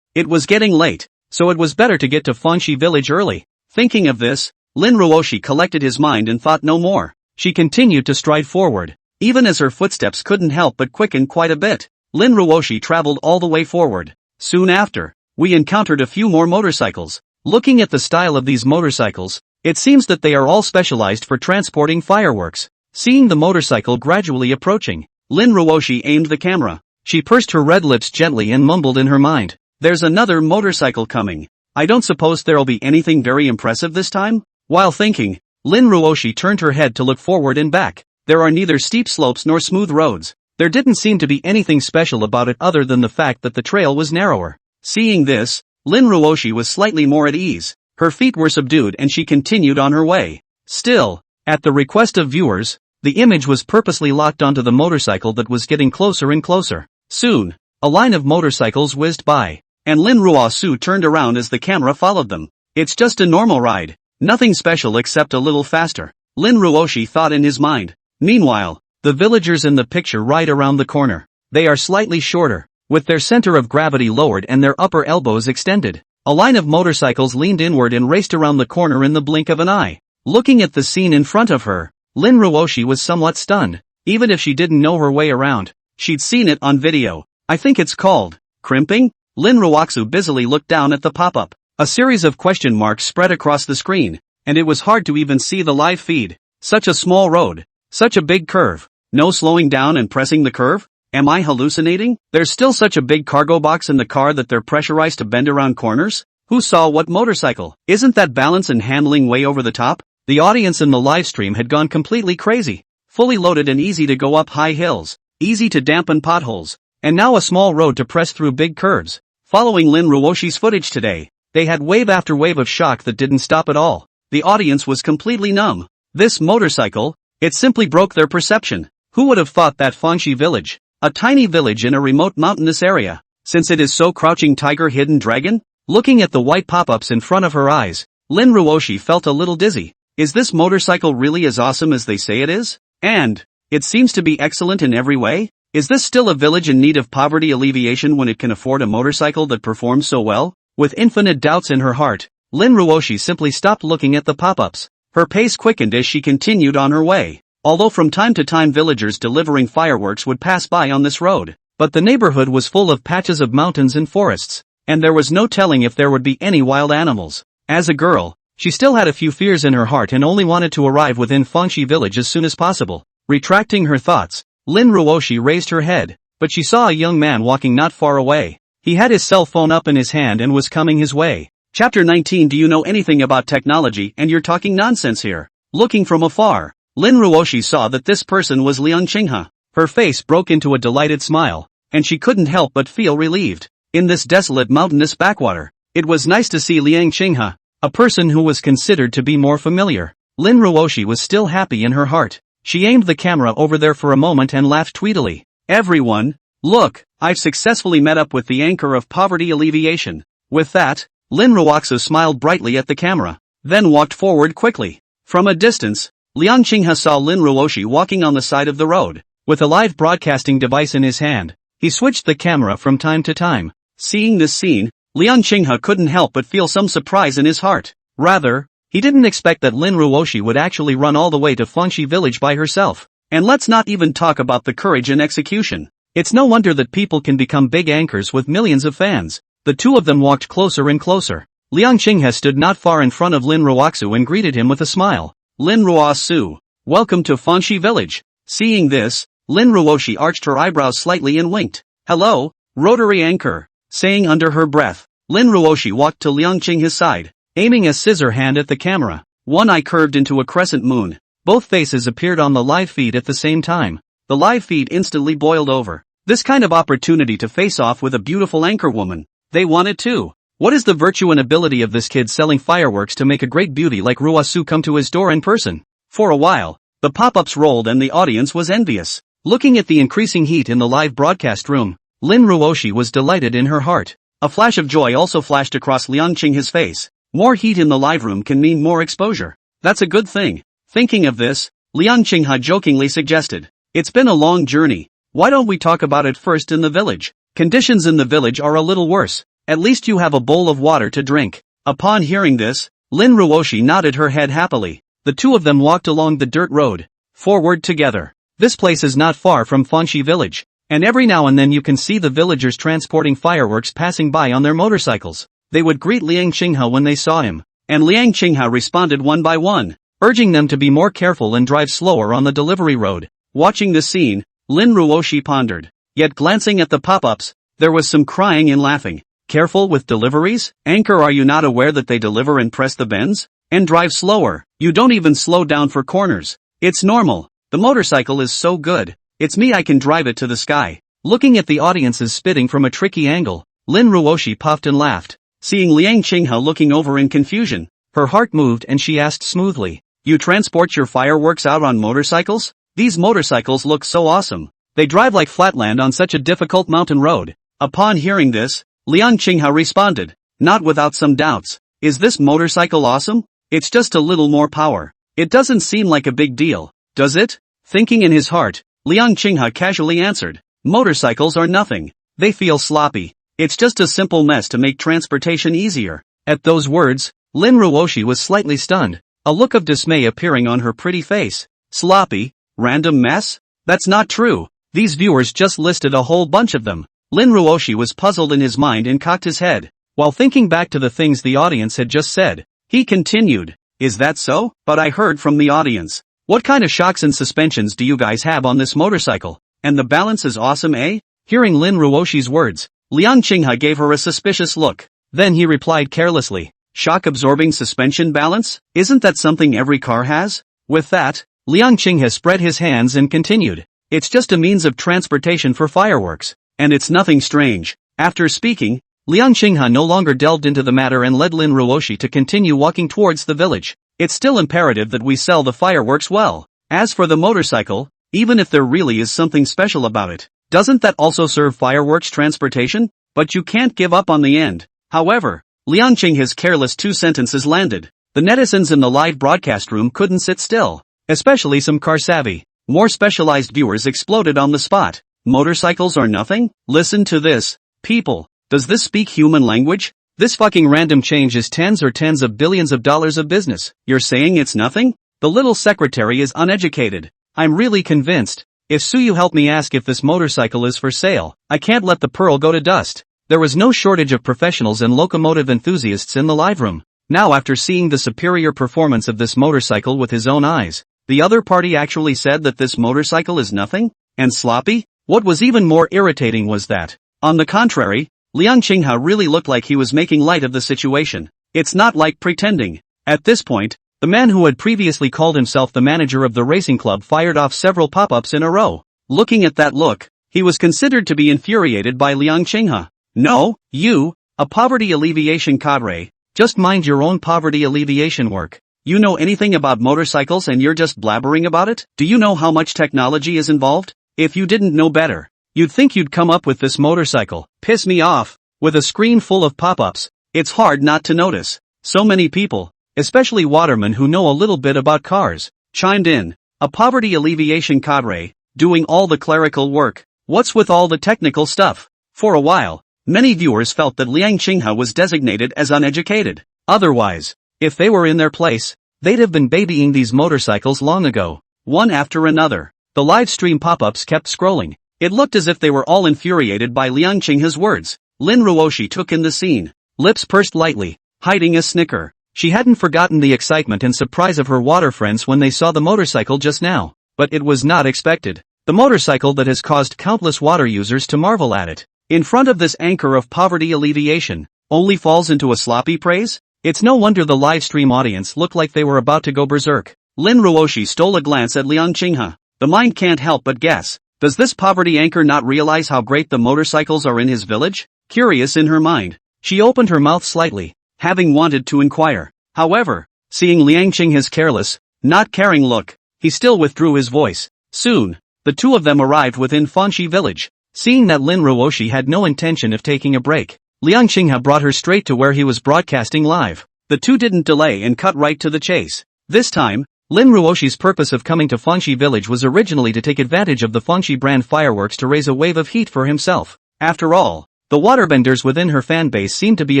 It was getting late, so it was better to get to Fanxi village early. Thinking of this, Lin Ruoshi collected his mind and thought no more. She continued to stride forward, even as her footsteps couldn't help but quicken quite a bit. Lin Ruoshi traveled all the way forward. Soon after, we encountered a few more motorcycles. Looking at the style of these motorcycles, it seems that they are all specialized for transporting fireworks. Seeing the motorcycle gradually approaching, Lin Ruoshi aimed the camera. She pursed her red lips gently and mumbled in her mind, "There's another motorcycle coming. I don't suppose there'll be anything very impressive this time?" While thinking, Lin Ruoshi turned her head to look forward and back. There are neither steep slopes nor smooth roads. There didn't seem to be anything special about it other than the fact that the trail was narrower. Seeing this, Lin Ruoshi was slightly more at ease. Her feet were subdued and she continued on her way. Still, at the request of viewers, the image was purposely locked onto the motorcycle that was getting closer and closer. Soon, a line of motorcycles whizzed by, and Lin Ruoshi turned around as the camera followed them. It's just a normal ride. Nothing special except a little faster, Lin Ruoshi thought in his mind. Meanwhile, the villagers in the picture ride around the corner. They are slightly shorter, with their center of gravity lowered and their upper elbows extended. A line of motorcycles leaned inward and raced around the corner in the blink of an eye. Looking at the scene in front of her, Lin Ruoshi was somewhat stunned. Even if she didn't know her way around, she'd seen it on video. I think it's called crimping? Lin Ruoxu busily looked down at the pop-up. A series of question marks spread across the screen, and it was hard to even see the live feed. Such a small road. Such a big curve. No slowing down and pressing the curve? Am I hallucinating? There's still such a big cargo box in the car that they're pressurized to bend around corners? Who saw what motorcycle? Isn't that balance and handling way over the top? The audience in the live stream had gone completely crazy. Fully loaded and easy to go up high hills, easy to dampen potholes, and now a small road to press through big curves. Following Lin Ruoshi's footage today, they had wave after wave of shock that didn't stop at all. The audience was completely numb. This motorcycle, it simply broke their perception. Who would have thought that Fanxi village, a tiny village in a remote mountainous area, since it is so crouching tiger hidden dragon? Looking at the white pop-ups in front of her eyes, Lin Ruoshi felt a little dizzy. Is this motorcycle really as awesome as they say it is? And it seems to be excellent in every way? Is this still a village in need of poverty alleviation when it can afford a motorcycle that performs so well? With infinite doubts in her heart, Lin Ruoshi simply stopped looking at the pop-ups. Her pace quickened as she continued on her way. Although from time to time villagers delivering fireworks would pass by on this road, but the neighborhood was full of patches of mountains and forests, and there was no telling if there would be any wild animals. As a girl, she still had a few fears in her heart and only wanted to arrive within Fangxi village as soon as possible. Retracting her thoughts, Lin Ruoshi raised her head, but she saw a young man walking not far away. He had his cell phone up in his hand and was coming his way. Chapter 19. Do you know anything about technology and you're talking nonsense here? Looking from afar, Lin Ruoshi saw that this person was Liang Qinghe. Her face broke into a delighted smile, and she couldn't help but feel relieved. In this desolate mountainous backwater, it was nice to see Liang Qinghe, a person who was considered to be more familiar. Lin Ruoshi was still happy in her heart. She aimed the camera over there for a moment and laughed tweedily. Everyone, look, I've successfully met up with the anchor of poverty alleviation. With that, Lin Ruoxu smiled brightly at the camera, then walked forward quickly. From a distance, Liang Qinghe saw Lin Ruoshi walking on the side of the road. With a live broadcasting device in his hand, he switched the camera from time to time. Seeing this scene, Liang Qinghe couldn't help but feel some surprise in his heart. Rather, he didn't expect that Lin Ruoshi would actually run all the way to Fangxi village by herself. And let's not even talk about the courage and execution. It's no wonder that people can become big anchors with millions of fans. The two of them walked closer and closer. Liang Qinghe stood not far in front of Lin Ruoxu and greeted him with a smile. Lin Ruoxu, welcome to Fangxi village. Seeing this, Lin Ruoshi arched her eyebrows slightly and winked. Hello, rotary anchor. Saying under her breath, Lin Ruoshi walked to Liang Qinghe's side, aiming a scissor hand at the camera. One eye curved into a crescent moon. Both faces appeared on the live feed at the same time. The live feed instantly boiled over. This kind of opportunity to face off with a beautiful anchor woman. They wanted too. What is the virtue and ability of this kid selling fireworks to make a great beauty like Ruoxu come to his door in person? For a while, the pop-ups rolled and the audience was envious. Looking at the increasing heat in the live broadcast room, Lin Ruoshi was delighted in her heart. A flash of joy also flashed across Liang Qinghe's face. More heat in the live room can mean more exposure. That's a good thing. Thinking of this, Liang Qinghe jokingly suggested, it's been a long journey. Why don't we talk about it first in the village? Conditions in the village are a little worse. At least you have a bowl of water to drink. Upon hearing this, Lin Ruoshi nodded her head happily. The two of them walked along the dirt road, forward together. This place is not far from Fangxi village, and every now and then you can see the villagers transporting fireworks passing by on their motorcycles. They would greet Liang Qinghe when they saw him, and Liang Qinghe responded one by one, urging them to be more careful and drive slower on the delivery road. Watching the scene, Lin Ruoshi pondered. Yet glancing at the pop-ups, there was some crying and laughing. Careful with deliveries? Anchor, are you not aware that they deliver and press the bends? And drive slower. You don't even slow down for corners. It's normal. The motorcycle is so good. It's me, I can drive it to the sky. Looking at the audiences spitting from a tricky angle, Lin Ruoshi puffed and laughed. Seeing Liang Qinghe looking over in confusion, her heart moved and she asked smoothly, you transport your fireworks out on motorcycles? These motorcycles look so awesome. They drive like flatland on such a difficult mountain road. Upon hearing this, Liang Qinghe responded, not without some doubts. Is this motorcycle awesome? It's just a little more power. It doesn't seem like a big deal, does it? Thinking in his heart, Liang Qinghe casually answered, motorcycles are nothing. They feel sloppy. It's just a simple mess to make transportation easier. At those words, Lin Ruoshi was slightly stunned, a look of dismay appearing on her pretty face. Sloppy? Random mess? That's not true. These viewers just listed a whole bunch of them. Lin Ruoshi was puzzled in his mind and cocked his head. While thinking back to the things the audience had just said, he continued, is that so? But I heard from the audience. What kind of shocks and suspensions do you guys have on this motorcycle? And the balance is awesome, eh? Hearing Lin Ruoshi's words, Liang Qinghe gave her a suspicious look. Then he replied carelessly, shock-absorbing suspension balance? Isn't that something every car has? With that, Liang Qinghe spread his hands and continued, it's just a means of transportation for fireworks. And it's nothing strange. After speaking, Liang Qinghe no longer delved into the matter and led Lin Ruoshi to continue walking towards the village. It's still imperative that we sell the fireworks well. As for the motorcycle, even if there really is something special about it, doesn't that also serve fireworks transportation? But you can't give up on the end. However, Liang Qinghe's careless two sentences landed. The netizens in the live broadcast room couldn't sit still. Especially some car-savvy, more specialized viewers exploded on the spot. Motorcycles are nothing? Listen to this. People, does this speak human language? This fucking random change is tens of billions of dollars of business. You're saying it's nothing? The little secretary is uneducated. I'm really convinced. If Suyu help me ask if this motorcycle is for sale, I can't let the pearl go to dust. There was no shortage of professionals and locomotive enthusiasts in the live room. Now after seeing the superior performance of this motorcycle with his own eyes, the other party actually said that this motorcycle is nothing? And sloppy? What was even more irritating was that, on the contrary, Liang Qinghe really looked like he was making light of the situation. It's not like pretending. At this point, the man who had previously called himself the manager of the racing club fired off several pop-ups in a row. Looking at that look, he was considered to be infuriated by Liang Qinghe. No, you, a poverty alleviation cadre, just mind your own poverty alleviation work. You know anything about motorcycles and you're just blabbering about it? Do you know how much technology is involved? If you didn't know better, you'd think you'd come up with this motorcycle. Piss me off. With a screen full of pop-ups, it's hard not to notice. So many people, especially watermen who know a little bit about cars, chimed in. A poverty alleviation cadre, doing all the clerical work. What's with all the technical stuff? For a while, many viewers felt that Liang Qinghe was designated as uneducated. Otherwise, if they were in their place, they'd have been babying these motorcycles long ago. One after another, the live stream pop-ups kept scrolling. It looked as if they were all infuriated by Liang Qinghe's words. Lin Ruoshi took in the scene, lips pursed lightly, hiding a snicker. She hadn't forgotten the excitement and surprise of her water friends when they saw the motorcycle just now. But it was not expected. The motorcycle that has caused countless water users to marvel at it, in front of this anchor of poverty alleviation, only falls into a sloppy praise? It's no wonder the live stream audience looked like they were about to go berserk. Lin Ruoshi stole a glance at Liang Qinghe. The mind can't help but guess. Does this poverty anchor not realize how great the motorcycles are in his village? Curious in her mind, she opened her mouth slightly, having wanted to inquire. However, seeing Liang Qinghe's careless, not caring look, he still withdrew his voice. Soon, the two of them arrived within Fanxi village. Seeing that Lin Ruoshi had no intention of taking a break, Liang Qinghe brought her straight to where he was broadcasting live. The two didn't delay and cut right to the chase. This time, Lin Ruoshi's purpose of coming to Fanxi village was originally to take advantage of the Fanxi brand fireworks to raise a wave of heat for himself. After all, the waterbenders within her fanbase seemed to be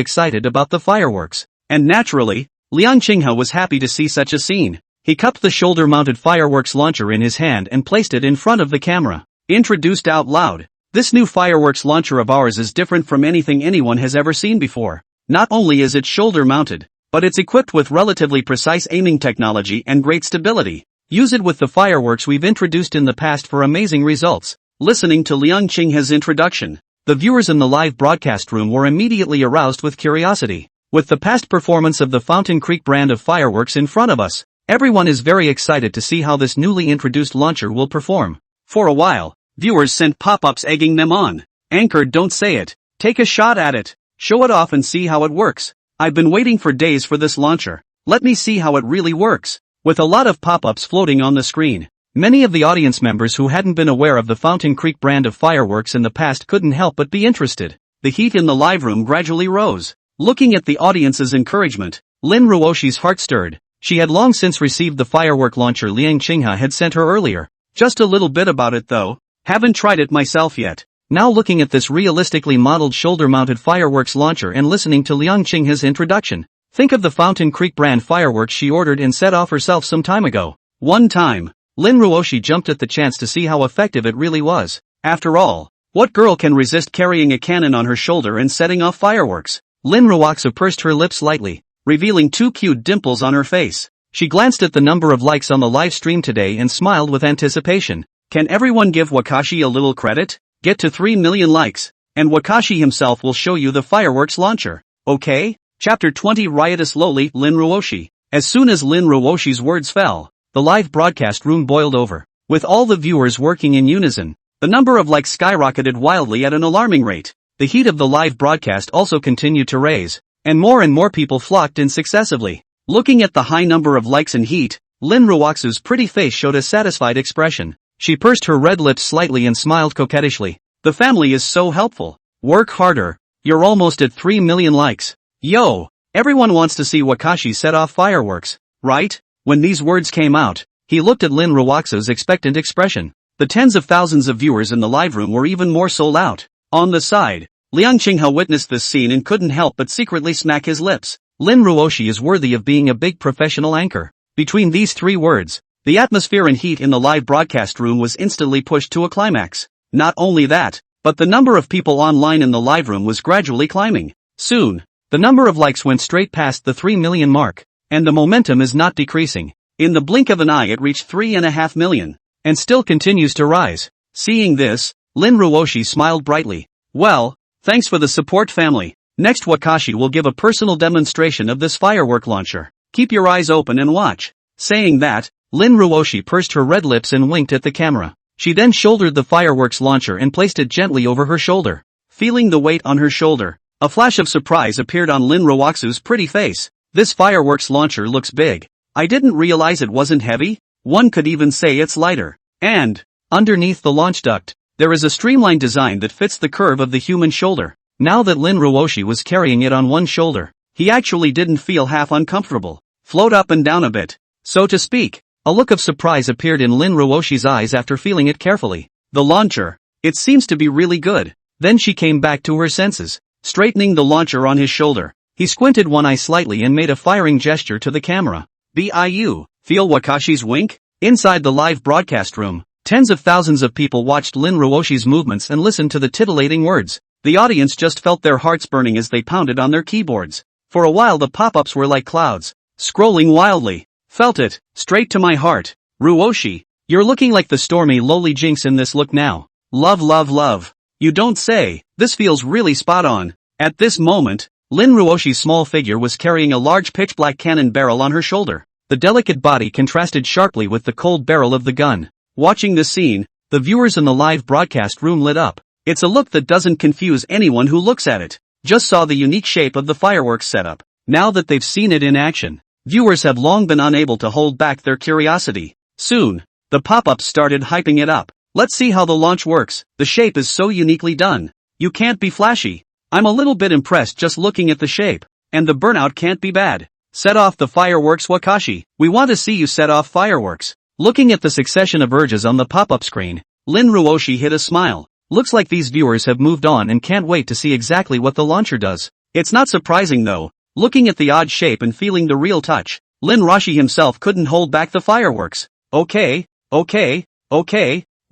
excited about the fireworks. And naturally, Liang Qinghe was happy to see such a scene. He cupped the shoulder-mounted fireworks launcher in his hand and placed it in front of the camera. Introduced out loud. This new fireworks launcher of ours is different from anything anyone has ever seen before. Not only is it shoulder-mounted, but it's equipped with relatively precise aiming technology and great stability. Use it with the fireworks we've introduced in the past for amazing results. Listening to Liang Qinghe's introduction, the viewers in the live broadcast room were immediately aroused with curiosity. With the past performance of the Fountain Creek brand of fireworks in front of us, everyone is very excited to see how this newly introduced launcher will perform. For a while, viewers sent pop-ups egging them on. Anchor, don't say it. Take a shot at it. Show it off and see how it works. I've been waiting for days for this launcher. Let me see how it really works. With a lot of pop-ups floating on the screen, many of the audience members who hadn't been aware of the Fountain Creek brand of fireworks in the past couldn't help but be interested. The heat in the live room gradually rose. Looking at the audience's encouragement, Lin Ruoshi's heart stirred. She had long since received the firework launcher Liang Qinghe had sent her earlier. Just a little bit about it though. Haven't tried it myself yet. Now looking at this realistically modeled shoulder-mounted fireworks launcher and listening to Liang Qinghe's introduction, think of the Fountain Creek brand fireworks she ordered and set off herself some time ago. One time, Lin Ruoshi jumped at the chance to see how effective it really was. After all, what girl can resist carrying a cannon on her shoulder and setting off fireworks? Lin Ruoxu pursed her lips slightly, revealing two cute dimples on her face. She glanced at the number of likes on the live stream today and smiled with anticipation. Can everyone give Wakashi a little credit? Get to 3 million likes, and Wakashi himself will show you the fireworks launcher. Okay? Chapter 20 Riotous Lowly Lin Ruoshi. As soon as Lin Ruoshi's words fell, the live broadcast room boiled over. With all the viewers working in unison, the number of likes skyrocketed wildly at an alarming rate. The heat of the live broadcast also continued to raise, and more people flocked in successively. Looking at the high number of likes and heat, Lin Ruoxu's pretty face showed a satisfied expression. She pursed her red lips slightly and smiled coquettishly. The family is so helpful. Work harder. You're almost at 3 million likes. Yo! Everyone wants to see Wakashi set off fireworks, right? When these words came out, he looked at Lin Ruoxu's expectant expression. the tens of thousands of viewers in the live room were even more sold out. On the side, Liang Qinghe witnessed this scene and couldn't help but secretly smack his lips. Lin Ruoshi is worthy of being a big professional anchor. Between these three words, the atmosphere and heat in the live broadcast room was instantly pushed to a climax. Not only that, but the number of people online in the live room was gradually climbing. Soon, the number of likes went straight past the 3 million mark, and the momentum is not decreasing. In the blink of an eye it reached 3.5 million, and still continues to rise. Seeing this, Lin Ruoshi smiled brightly. Well, thanks for the support, family. Next Wakashi will give a personal demonstration of this firework launcher. Keep your eyes open and watch. Saying that, Lin Ruoshi pursed her red lips and winked at the camera. She then shouldered the fireworks launcher and placed it gently over her shoulder. Feeling the weight on her shoulder, a flash of surprise appeared on Lin Ruoxi's pretty face. This fireworks launcher looks big. I didn't realize it wasn't heavy. One could even say it's lighter. And, underneath the launch duct, there is a streamlined design that fits the curve of the human shoulder. Now that Lin Ruoshi was carrying it on one shoulder, he actually didn't feel half uncomfortable. Float up and down a bit, so to speak. A look of surprise appeared in Lin Ruoshi's eyes after feeling it carefully. The launcher, it seems to be really good. Then she came back to her senses. Straightening the launcher on his shoulder, he squinted one eye slightly and made a firing gesture to the camera. Biu, feel Wakashi's wink? Inside the live broadcast room, tens of thousands of people watched Lin Ruoshi's movements and listened to the titillating words. The audience just felt their hearts burning as they pounded on their keyboards. For a while the pop-ups were like clouds, scrolling wildly. Felt it, straight to my heart. Ruoshi, you're looking like the stormy lowly Jinx in this look now. Love, love, love. You don't say, this feels really spot on. At this moment, Lin Ruoshi's small figure was carrying a large pitch-black cannon barrel on her shoulder. The delicate body contrasted sharply with the cold barrel of the gun. Watching this scene, the viewers in the live broadcast room lit up. It's a look that doesn't confuse anyone who looks at it. Just saw the unique shape of the fireworks setup. Now that they've seen it in action, viewers have long been unable to hold back their curiosity. Soon, the pop-ups started hyping it up. Let's see how the launch works. The shape is so uniquely done. You can't be flashy. I'm a little bit impressed just looking at the shape. And the burnout can't be bad. Set off the fireworks, Wakashi. We want to see you set off fireworks. Looking at the succession of urges on the pop-up screen, Lin Ruoshi hid a smile. Looks like these viewers have moved on and can't wait to see exactly what the launcher does. It's not surprising though. Looking at the odd shape and feeling the real touch, Lin Ruoshi himself couldn't hold back the fireworks. Okay.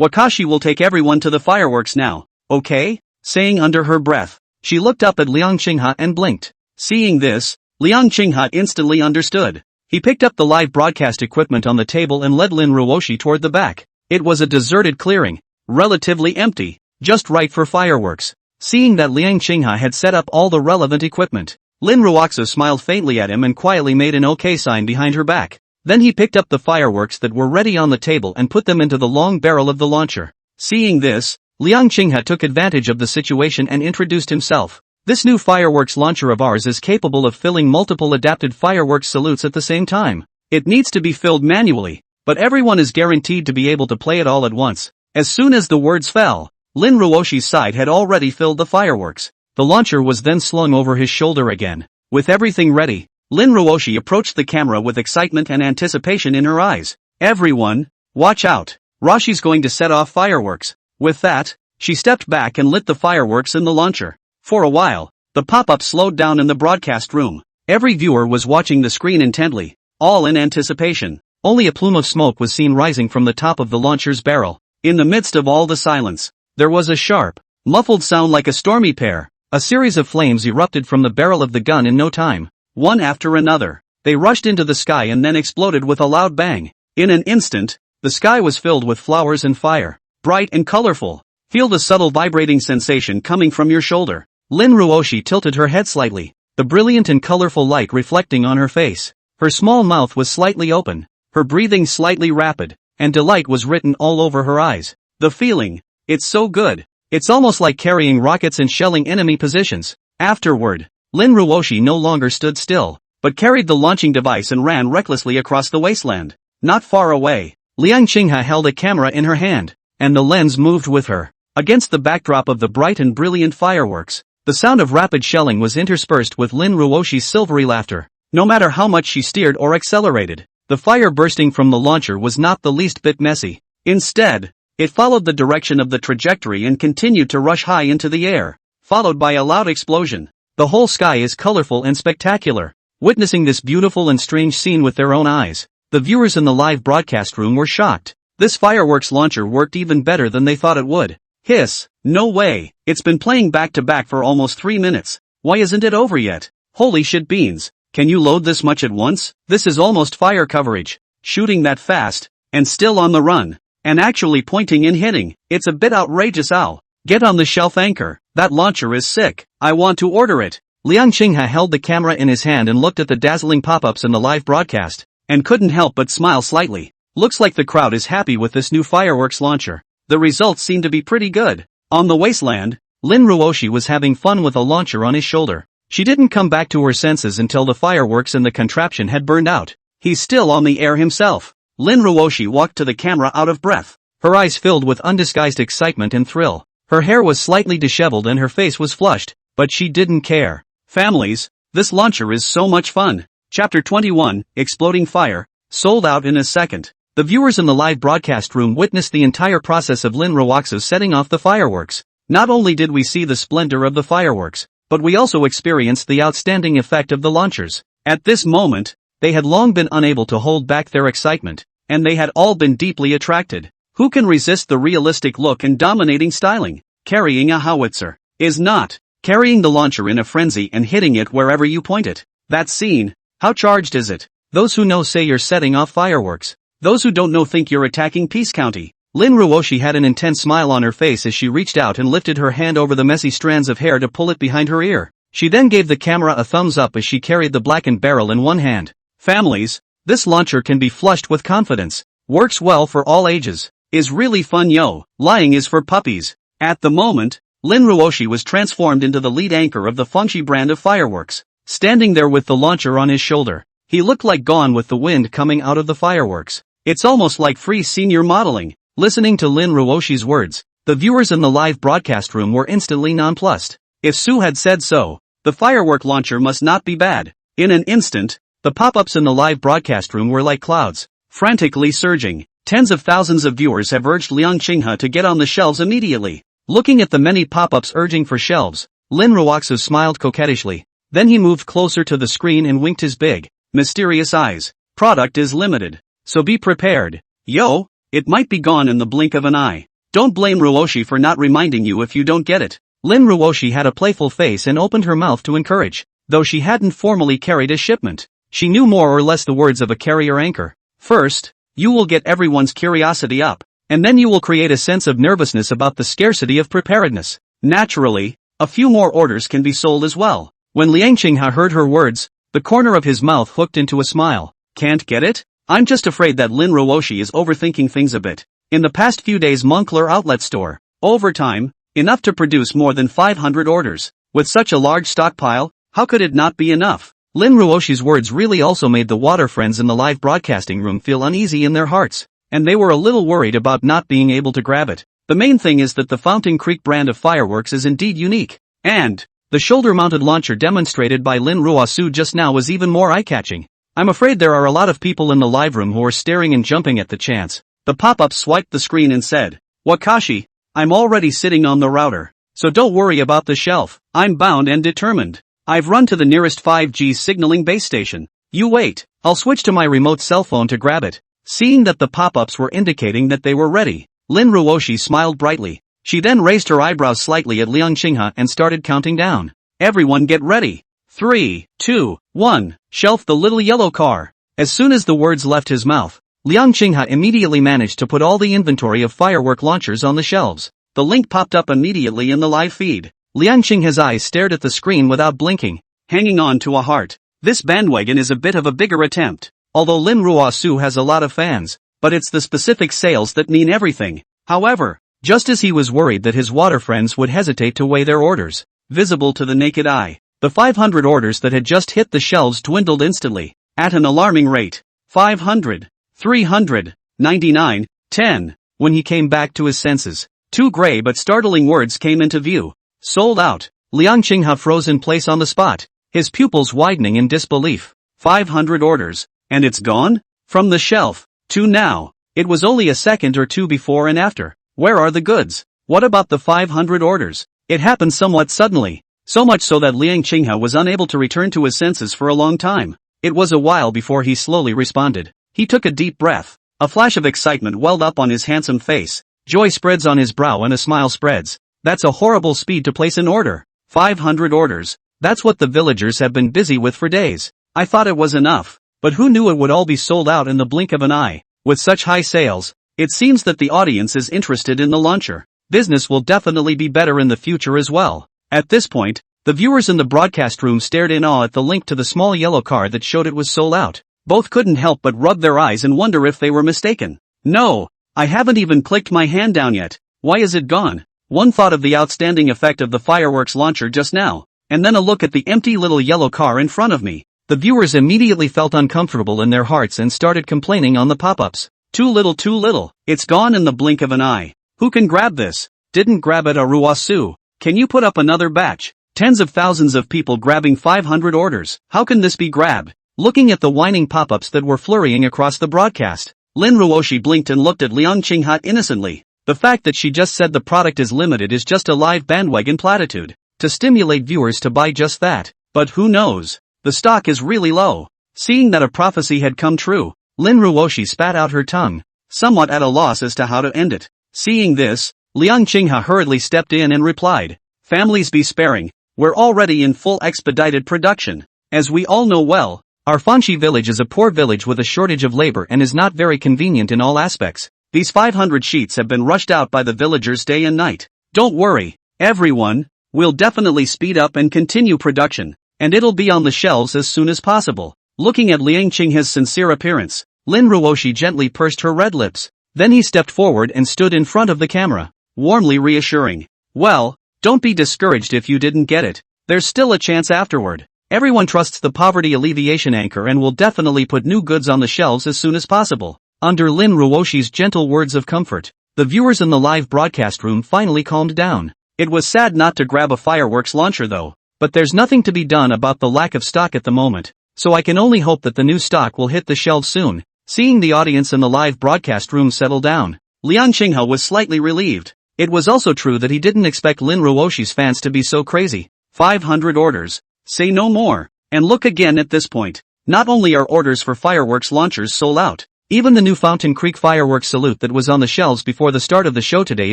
Wakashi will take everyone to the fireworks now. Okay? Saying under her breath, she looked up at Liang Qinghe and blinked. Seeing this, Liang Qinghe instantly understood. He picked up the live broadcast equipment on the table and led Lin Ruoshi toward the back. It was a deserted clearing, relatively empty, just right for fireworks. Seeing that Liang Qinghe had set up all the relevant equipment, Lin Ruoxi smiled faintly at him and quietly made an OK sign behind her back. Then he picked up the fireworks that were ready on the table and put them into the long barrel of the launcher. Seeing this, Liang Qinghe took advantage of the situation and introduced himself. This new fireworks launcher of ours is capable of filling multiple adapted fireworks salutes at the same time. It needs to be filled manually, but everyone is guaranteed to be able to play it all at once. As soon as the words fell, Lin Ruoshi's side had already filled the fireworks. The launcher was then slung over his shoulder again. With everything ready, Lin Ruoshi approached the camera with excitement and anticipation in her eyes. Everyone, watch out. Roshi's going to set off fireworks. With that, she stepped back and lit the fireworks in the launcher. For a while, the pop-up slowed down in the broadcast room. Every viewer was watching the screen intently, all in anticipation. Only a plume of smoke was seen rising from the top of the launcher's barrel. In the midst of all the silence, there was a sharp, muffled sound like a stormy pear. A series of flames erupted from the barrel of the gun in no time. One after another, they rushed into the sky and then exploded with a loud bang. In an instant, the sky was filled with flowers and fire, bright and colorful. Feel the subtle vibrating sensation coming from your shoulder. Lin Ruoshi tilted her head slightly, the brilliant and colorful light reflecting on her face. Her small mouth was slightly open, her breathing slightly rapid, and delight was written all over her eyes. The feeling, it's so good. It's almost like carrying rockets and shelling enemy positions. Afterward, Lin Ruoshi no longer stood still, but carried the launching device and ran recklessly across the wasteland. Not far away, Liang Qinghe held a camera in her hand, and the lens moved with her. Against the backdrop of the bright and brilliant fireworks, the sound of rapid shelling was interspersed with Lin Ruoshi's silvery laughter. No matter how much she steered or accelerated, the fire bursting from the launcher was not the least bit messy. Instead, It followed the direction of the trajectory and continued to rush high into the air, followed by a loud explosion. The whole sky is colorful and spectacular. Witnessing this beautiful and strange scene with their own eyes, the viewers in the live broadcast room were shocked. This fireworks launcher worked even better than they thought it would. Hiss, no way, it's been playing back to back for almost 3 minutes. Why isn't it over yet? Holy shit beans, can you load this much at once? This is almost fire coverage. Shooting that fast, and still on the run, and actually pointing and hitting, it's a bit outrageous. Ow. Get on the shelf, anchor, that launcher is sick, I want to order it. Liang Qinghe held the camera in his hand and looked at the dazzling pop-ups in the live broadcast, and couldn't help but smile slightly. Looks like the crowd is happy with this new fireworks launcher. The results seem to be pretty good. On the wasteland, Lin Ruoshi was having fun with a launcher on his shoulder. She didn't come back to her senses until the fireworks in the contraption had burned out. He's still on the air himself. Lin Ruoshi walked to the camera out of breath. Her eyes filled with undisguised excitement and thrill. Her hair was slightly disheveled and her face was flushed, but she didn't care. Families, this launcher is so much fun. Chapter 21, Exploding Fire, sold out in a second. The viewers in the live broadcast room witnessed the entire process of Lin Ruoshi setting off the fireworks. Not only did we see the splendor of the fireworks, but we also experienced the outstanding effect of the launchers. At this moment, they had long been unable to hold back their excitement, and they had all been deeply attracted. Who can resist the realistic look and dominating styling? Carrying a howitzer is not carrying the launcher in a frenzy and hitting it wherever you point it. That scene, how charged is it? Those who know say you're setting off fireworks. Those who don't know think you're attacking Peace County. Lin Ruoshi had an intense smile on her face as she reached out and lifted her hand over the messy strands of hair to pull it behind her ear. She then gave the camera a thumbs up as she carried the blackened barrel in one hand. Families, this launcher can be flushed with confidence. Works well for all ages. Is really fun, yo. Lying is for puppies. At the moment, Lin Ruoshi was transformed into the lead anchor of the Fengshi brand of fireworks. Standing there with the launcher on his shoulder, he looked like Gone with the Wind coming out of the fireworks. It's almost like free senior modeling. Listening to Lin Ruoshi's words, the viewers in the live broadcast room were instantly nonplussed. If Sue had said so, the firework launcher must not be bad. In an instant, the pop-ups in the live broadcast room were like clouds, frantically surging. Tens of thousands of viewers have urged Liang Qinghe to get on the shelves immediately. Looking at the many pop-ups urging for shelves, Lin Ruoshi smiled coquettishly. Then he moved closer to the screen and winked his big, mysterious eyes. Product is limited, so be prepared. Yo, it might be gone in the blink of an eye. Don't blame Ruoshi for not reminding you if you don't get it. Lin Ruoshi had a playful face and opened her mouth to encourage. Though she hadn't formally carried a shipment, she knew more or less the words of a carrier anchor. First, you will get everyone's curiosity up, and then you will create a sense of nervousness about the scarcity of preparedness. Naturally, a few more orders can be sold as well. When Liang Qinghe heard her words, the corner of his mouth hooked into a smile. Can't get it? I'm just afraid that Lin Ruoshi is overthinking things a bit. In the past few days, Moncler outlet store, overtime, enough to produce more than 500 orders. With such a large stockpile, how could it not be enough? Lin Ruoshi's words really also made the water friends in the live broadcasting room feel uneasy in their hearts, and they were a little worried about not being able to grab it. The main thing is that the Fountain Creek brand of fireworks is indeed unique, and the shoulder-mounted launcher demonstrated by Lin Ruoshi just now was even more eye-catching. I'm afraid there are a lot of people in the live room who are staring and jumping at the chance. The pop-up swiped the screen and said, Wakashi, I'm already sitting on the router, so don't worry about the shelf. I'm bound and determined. I've run to the nearest 5G signaling base station. You wait, I'll switch to my remote cell phone to grab it. Seeing that the pop-ups were indicating that they were ready, Lin Ruoshi smiled brightly. She then raised her eyebrows slightly at Liang Qinghe and started counting down. Everyone get ready. 3, 2, 1, shelf the little yellow car. As soon as the words left his mouth, Liang Qinghe immediately managed to put all the inventory of firework launchers on the shelves. The link popped up immediately in the live feed. Liang Qinghe's eyes stared at the screen without blinking, hanging on to a heart. This bandwagon is a bit of a bigger attempt. Although Lin Ruoshi has a lot of fans, but it's the specific sales that mean everything. However, just as he was worried that his water friends would hesitate to weigh their orders, visible to the naked eye, the 500 orders that had just hit the shelves dwindled instantly, at an alarming rate. 500, 300, 99, 10. When he came back to his senses, two gray but startling words came into view. Sold out. Liang Qinghe froze in place on the spot, his pupils widening in disbelief. 500 orders, and it's gone? From the shelf, to now. It was only a second or two before and after. Where are the goods? What about the 500 orders? It happened somewhat suddenly. So much so that Liang Qinghe was unable to return to his senses for a long time. It was a while before he slowly responded. He took a deep breath. A flash of excitement welled up on his handsome face. Joy spreads on his brow and a smile spreads. That's a horrible speed to place an order. 500 orders. That's what the villagers have been busy with for days. I thought it was enough. But who knew it would all be sold out in the blink of an eye? With such high sales, it seems that the audience is interested in the launcher. Business will definitely be better in the future as well. At this point, the viewers in the broadcast room stared in awe at the link to the small yellow car that showed it was sold out. Both couldn't help but rub their eyes and wonder if they were mistaken. No, I haven't even clicked my hand down yet. Why is it gone? One thought of the outstanding effect of the fireworks launcher just now, and then a look at the empty little yellow car in front of me. The viewers immediately felt uncomfortable in their hearts and started complaining on the pop-ups. Too little, it's gone in the blink of an eye. Who can grab this? Didn't grab it, Aruasu. Can you put up another batch? Tens of thousands of people grabbing 500 orders. How can this be grabbed? Looking at the whining pop-ups that were flurrying across the broadcast, Lin Ruoshi blinked and looked at Liang Qinghe innocently. The fact that she just said the product is limited is just a live bandwagon platitude, to stimulate viewers to buy just that. But who knows? The stock is really low. Seeing that a prophecy had come true, Lin Ruoshi spat out her tongue, somewhat at a loss as to how to end it. Seeing this, Liang Qinghe hurriedly stepped in and replied, "Families be sparing, we're already in full expedited production. As we all know well, our Fanxi village is a poor village with a shortage of labor and is not very convenient in all aspects. These 500 sheets have been rushed out by the villagers day and night. Don't worry, everyone, we'll definitely speed up and continue production, and it'll be on the shelves as soon as possible." Looking at Liang Qinghe's sincere appearance, Lin Ruoshi gently pursed her red lips. Then he stepped forward and stood in front of the camera, warmly reassuring. "Well, don't be discouraged if you didn't get it. There's still a chance afterward. Everyone trusts the poverty alleviation anchor and will definitely put new goods on the shelves as soon as possible." Under Lin Ruoshi's gentle words of comfort, the viewers in the live broadcast room finally calmed down. It was sad not to grab a fireworks launcher though, but there's nothing to be done about the lack of stock at the moment, so I can only hope that the new stock will hit the shelves soon. Seeing the audience in the live broadcast room settle down, Liang Qinghe was slightly relieved. It was also true that he didn't expect Lin Ruoshi's fans to be so crazy. 500 orders. Say no more. And look again at this point. Not only are orders for fireworks launchers sold out, even the new Fountain Creek fireworks salute that was on the shelves before the start of the show today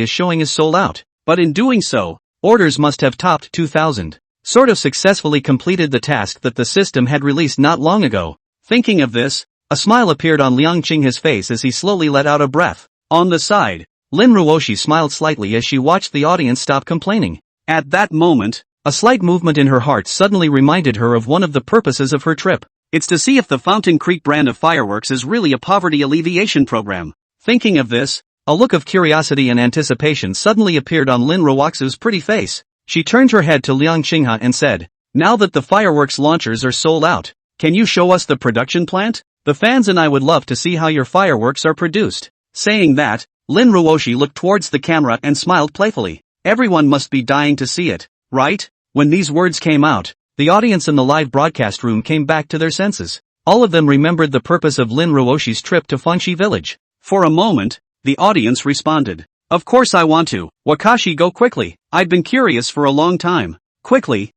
is showing is sold out. But in doing so, orders must have topped 2,000. Sort of successfully completed the task that the system had released not long ago. Thinking of this, a smile appeared on Liang Qinghe's face as he slowly let out a breath. On the side, Lin Ruoshi smiled slightly as she watched the audience stop complaining. At that moment, a slight movement in her heart suddenly reminded her of one of the purposes of her trip. It's to see if the Fountain Creek brand of fireworks is really a poverty alleviation program. Thinking of this, a look of curiosity and anticipation suddenly appeared on Lin Ruoxi's pretty face. She turned her head to Liang Qinghe and said, "Now that the fireworks launchers are sold out, can you show us the production plant? The fans and I would love to see how your fireworks are produced." Saying that, Lin Ruoshi looked towards the camera and smiled playfully. Everyone must be dying to see it, right? When these words came out, the audience in the live broadcast room came back to their senses. All of them remembered the purpose of Lin Ruoshi's trip to Fanxi village. For a moment, the audience responded. "Of course I want to. Wakashi, go quickly. I've been curious for a long time. Quickly,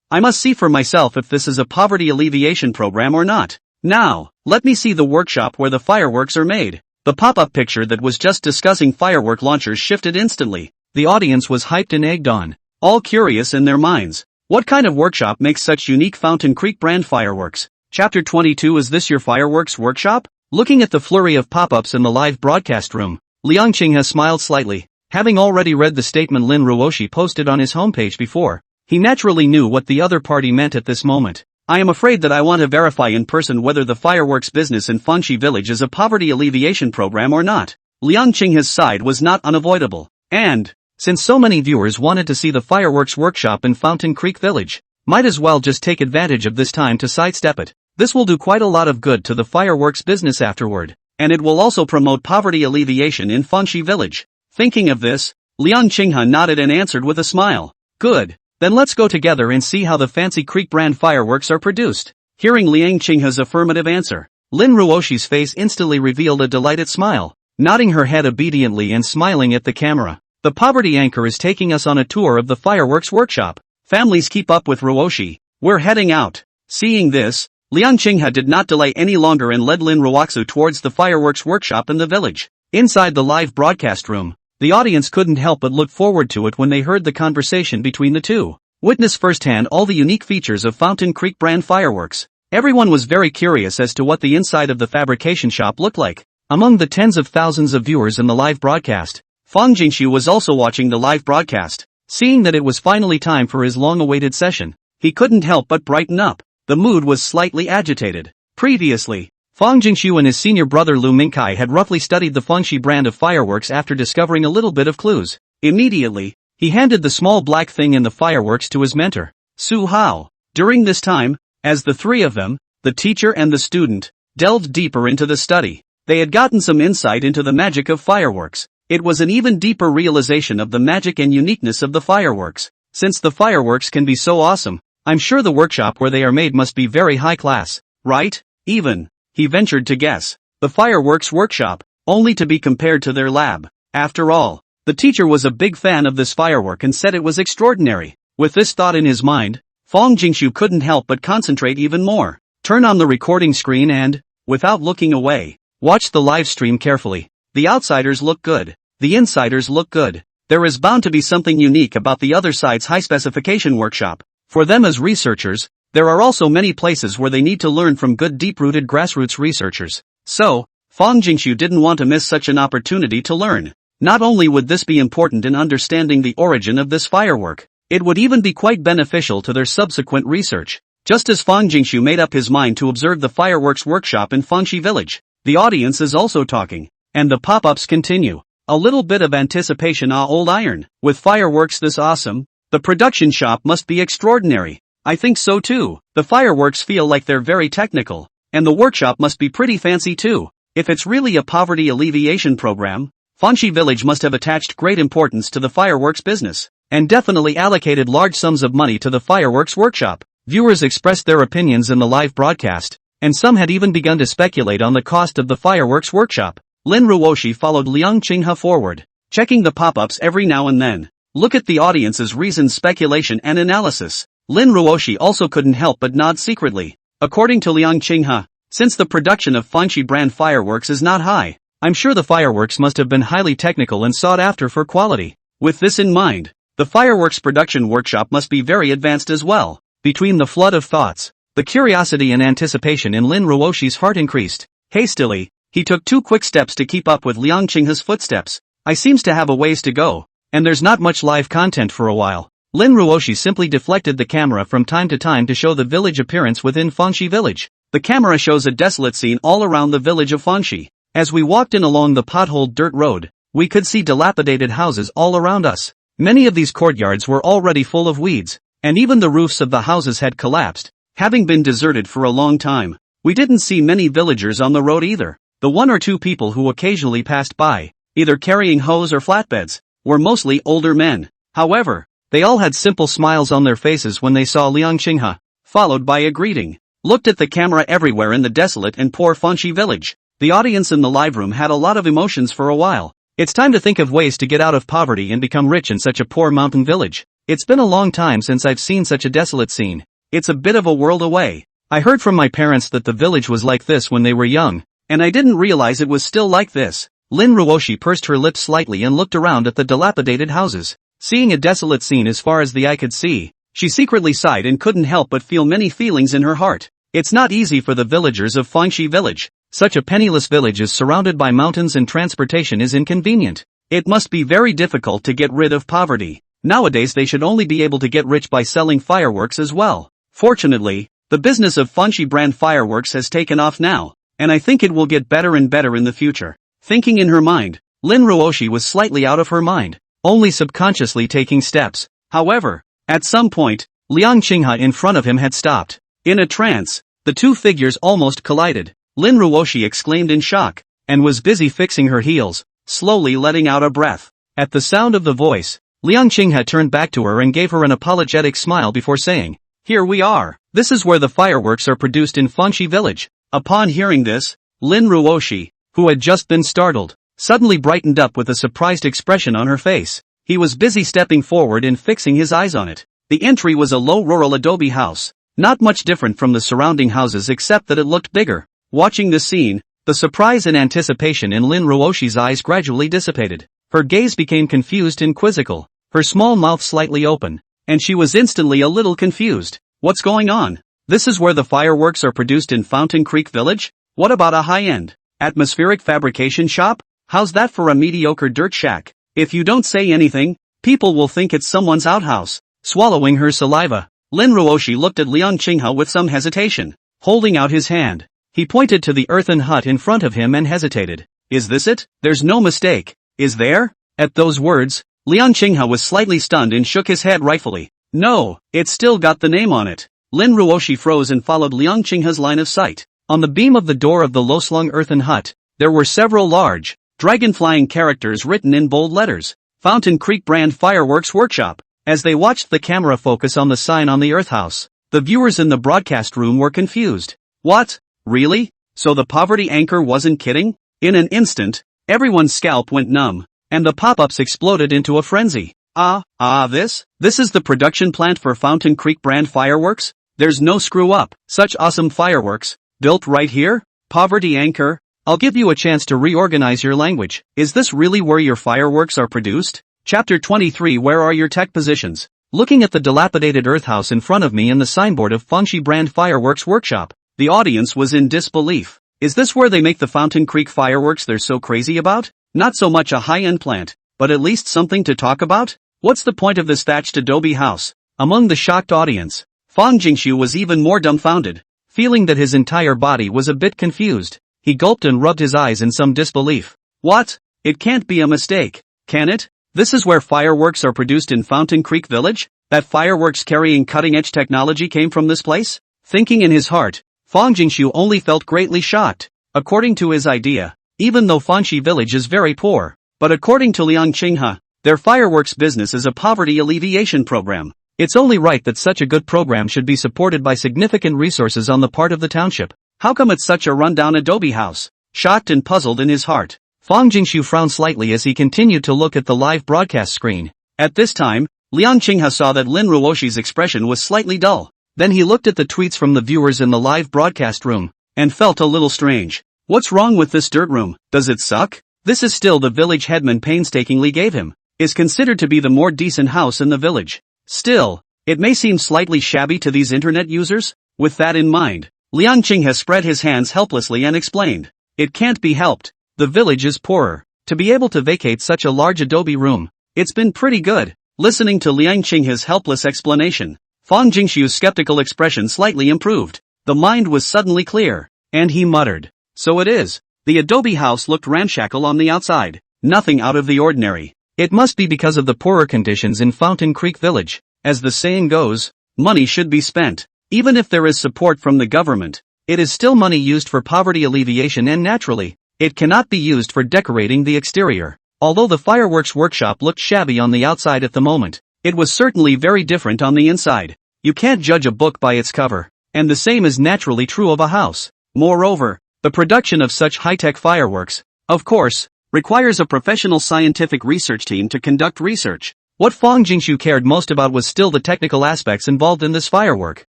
I must see for myself if this is a poverty alleviation program or not. Now, let me see the workshop where the fireworks are made." The pop-up picture that was just discussing firework launchers shifted instantly. The audience was hyped and egged on, all curious in their minds. What kind of workshop makes such unique Fountain Creek brand fireworks? Chapter 22. Is this your fireworks workshop? Looking at the flurry of pop-ups in the live broadcast room, Liang Qinghe smiled slightly. Having already read the statement Lin Ruoshi posted on his homepage before, he naturally knew what the other party meant at this moment. "I am afraid that I want to verify in person whether the fireworks business in Fanxi village is a poverty alleviation program or not." Liang Qinghe's side was not unavoidable. And, since so many viewers wanted to see the fireworks workshop in Fountain Creek village, might as well just take advantage of this time to sidestep it. This will do quite a lot of good to the fireworks business afterward, and it will also promote poverty alleviation in Fanxi village. Thinking of this, Liang Qinghe nodded and answered with a smile. "Good. Then let's go together and see how the Fancy Creek brand fireworks are produced." Hearing Liang Qinghe's affirmative answer, Lin Ruoshi's face instantly revealed a delighted smile. nodding her head obediently and smiling at the camera. The poverty anchor is taking us on a tour of the fireworks workshop. Families keep up with Ruoshi. We're heading out. Seeing this, Liang Qinghe did not delay any longer and led Lin Ruoxu towards the fireworks workshop in the village. Inside the live broadcast room, the audience couldn't help but look forward to it when they heard the conversation between the two. Witness firsthand all the unique features of Fountain Creek brand fireworks. Everyone was very curious as to what the inside of the fabrication shop looked like. Among the tens of thousands of viewers in the live broadcast, Fang Jingxiu was also watching the live broadcast. Seeing that it was finally time for his long-awaited session, he couldn't help but brighten up. The mood was slightly agitated. Previously, Fang Jingxiu and his senior brother Lu Mingkai had roughly studied the Fengshi brand of fireworks after discovering a little bit of clues. Immediately, he handed the small black thing in the fireworks to his mentor, Su Hao. During this time, as the three of them, the teacher and the student, delved deeper into the study, they had gotten some insight into the magic of fireworks. It was an even deeper realization of the magic and uniqueness of the fireworks. Since the fireworks can be so awesome, I'm sure the workshop where they are made must be very high class, right? Even, he ventured to guess, the fireworks workshop, only to be compared to their lab. After all, the teacher was a big fan of this firework and said it was extraordinary. With this thought in his mind, Fang Jingxiu couldn't help but concentrate even more. Turn on the recording screen and, without looking away, watch the live stream carefully. The outsiders look good. The insiders look good. There is bound to be something unique about the other side's high-specification workshop. For them as researchers, there are also many places where they need to learn from good deep-rooted grassroots researchers. So, Fang Jingxiu didn't want to miss such an opportunity to learn. Not only would this be important in understanding the origin of this firework, it would even be quite beneficial to their subsequent research. Just as Fang Jingxiu made up his mind to observe the fireworks workshop in Fengshi village, the audience is also talking, and the pop-ups continue. A little bit of anticipation old iron. With fireworks this awesome, the production shop must be extraordinary. I think so too. The fireworks feel like they're very technical, and the workshop must be pretty fancy too. If it's really a poverty alleviation program, Fengshi village must have attached great importance to the fireworks business, and definitely allocated large sums of money to the fireworks workshop. Viewers expressed their opinions in the live broadcast, and some had even begun to speculate on the cost of the fireworks workshop. Lin Ruoshi followed Liang Qinghe forward, checking the pop-ups every now and then. Look at the audience's reasoned speculation and analysis. Lin Ruoshi also couldn't help but nod secretly. According to Liang Qinghe, since the production of Fengshi brand fireworks is not high, I'm sure the fireworks must have been highly technical and sought after for quality. With this in mind, the fireworks production workshop must be very advanced as well. Between the flood of thoughts, the curiosity and anticipation in Lin Ruoshi's heart increased. Hastily, he took 2 quick steps to keep up with Liang Qinghe's footsteps. I seems to have a ways to go, and there's not much live content for a while. Lin Ruoshi simply deflected the camera from time to time to show the village appearance within Fengshi village. The camera shows a desolate scene all around the village of Fengshi. As we walked in along the potholed dirt road, we could see dilapidated houses all around us. Many of these courtyards were already full of weeds, and even the roofs of the houses had collapsed, having been deserted for a long time. We didn't see many villagers on the road either. The 1 or 2 people who occasionally passed by, either carrying hoes or flatbeds, were mostly older men. However, they all had simple smiles on their faces when they saw Liang Qinghe, followed by a greeting. Looked at the camera everywhere in the desolate and poor Fengshi village. The audience in the live room had a lot of emotions for a while. It's time to think of ways to get out of poverty and become rich in such a poor mountain village. It's been a long time since I've seen such a desolate scene. It's a bit of a world away. I heard from my parents that the village was like this when they were young, and I didn't realize it was still like this. Lin Ruoshi pursed her lips slightly and looked around at the dilapidated houses. Seeing a desolate scene as far as the eye could see, she secretly sighed and couldn't help but feel many feelings in her heart. It's not easy for the villagers of Fengshi village. Such a penniless village is surrounded by mountains and transportation is inconvenient. It must be very difficult to get rid of poverty. Nowadays they should only be able to get rich by selling fireworks as well. Fortunately, the business of Fengshi brand fireworks has taken off now, and I think it will get better and better in the future. Thinking in her mind, Lin Ruoshi was slightly out of her mind, only subconsciously taking steps. However, at some point, Liang Qinghe in front of him had stopped. In a trance, the 2 figures almost collided. Lin Ruoshi exclaimed in shock, and was busy fixing her heels, slowly letting out a breath. At the sound of the voice, Liang Qinghe turned back to her and gave her an apologetic smile before saying, "Here we are. This is where the fireworks are produced in Fengshi village." Upon hearing this, Lin Ruoshi, who had just been startled, suddenly brightened up with a surprised expression on her face. He was busy stepping forward and fixing his eyes on it. The entry was a low rural adobe house, not much different from the surrounding houses except that it looked bigger. Watching this scene, the surprise and anticipation in Lin Ruoshi's eyes gradually dissipated. Her gaze became confused and quizzical, her small mouth slightly open, and she was instantly a little confused. What's going on? This is where the fireworks are produced in Fountain Creek Village? What about a high-end, atmospheric fabrication shop? How's that for a mediocre dirt shack? If you don't say anything, people will think it's someone's outhouse. Swallowing her saliva, Lin Ruoshi looked at Liang Qinghe with some hesitation. Holding out his hand, he pointed to the earthen hut in front of him and hesitated. Is this it? There's no mistake, is there? At those words, Liang Qinghe was slightly stunned and shook his head rightfully. No, it's still got the name on it. Lin Ruoshi froze and followed Liang Qinghe's line of sight. On the beam of the door of the low-slung earthen hut, there were several large, dragon-flying characters written in bold letters. Fountain Creek Brand Fireworks Workshop. As they watched the camera focus on the sign on the earth house, the viewers in the broadcast room were confused. What? Really? So the poverty anchor wasn't kidding? In an instant, everyone's scalp went numb, and the pop-ups exploded into a frenzy. This is the production plant for Fountain Creek Brand Fireworks? There's no screw up. Such awesome fireworks, built right here? Poverty anchor? I'll give you a chance to reorganize your language. Is this really where your fireworks are produced? Chapter 23. Where are your tech positions? Looking at the dilapidated earth house in front of me and the signboard of Fangxi Brand Fireworks Workshop, the audience was in disbelief. Is this where they make the Fountain Creek fireworks they're so crazy about? Not so much a high-end plant, but at least something to talk about? What's the point of this thatched adobe house? Among the shocked audience, Fang Jingshu was even more dumbfounded, feeling that his entire body was a bit confused. He gulped and rubbed his eyes in some disbelief. What? It can't be a mistake, can it? This is where fireworks are produced in Fountain Creek Village? That fireworks carrying cutting-edge technology came from this place? Thinking in his heart, Fang Jingshu only felt greatly shocked. According to his idea, even though Fangxi Village is very poor, but according to Liang Qinghe, their fireworks business is a poverty alleviation program. It's only right that such a good program should be supported by significant resources on the part of the township. How come it's such a rundown adobe house? Shocked and puzzled in his heart, Fang Jingshu frowned slightly as he continued to look at the live broadcast screen. At this time, Liang Qinghe saw that Lin Ruoshi's expression was slightly dull. Then he looked at the tweets from the viewers in the live broadcast room, and felt a little strange. What's wrong with this dirt room? Does it suck? This is still the village headman painstakingly gave him. Is considered to be the more decent house in the village. Still, it may seem slightly shabby to these internet users. With that in mind, Liang Qinghe spread his hands helplessly and explained. It can't be helped. The village is poorer. To be able to vacate such a large adobe room, it's been pretty good. Listening to Liang Qinghe's helpless explanation, Fang Jingshu's skeptical expression slightly improved. The mind was suddenly clear, and he muttered. So it is. The adobe house looked ramshackle on the outside. Nothing out of the ordinary. It must be because of the poorer conditions in Fountain Creek Village. As the saying goes, money should be spent. Even if there is support from the government, it is still money used for poverty alleviation, and naturally, it cannot be used for decorating the exterior. Although the fireworks workshop looked shabby on the outside at the moment, it was certainly very different on the inside. You can't judge a book by its cover, and the same is naturally true of a house. Moreover, the production of such high-tech fireworks, of course, requires a professional scientific research team to conduct research. What Fang Jingshu cared most about was still the technical aspects involved in this firework,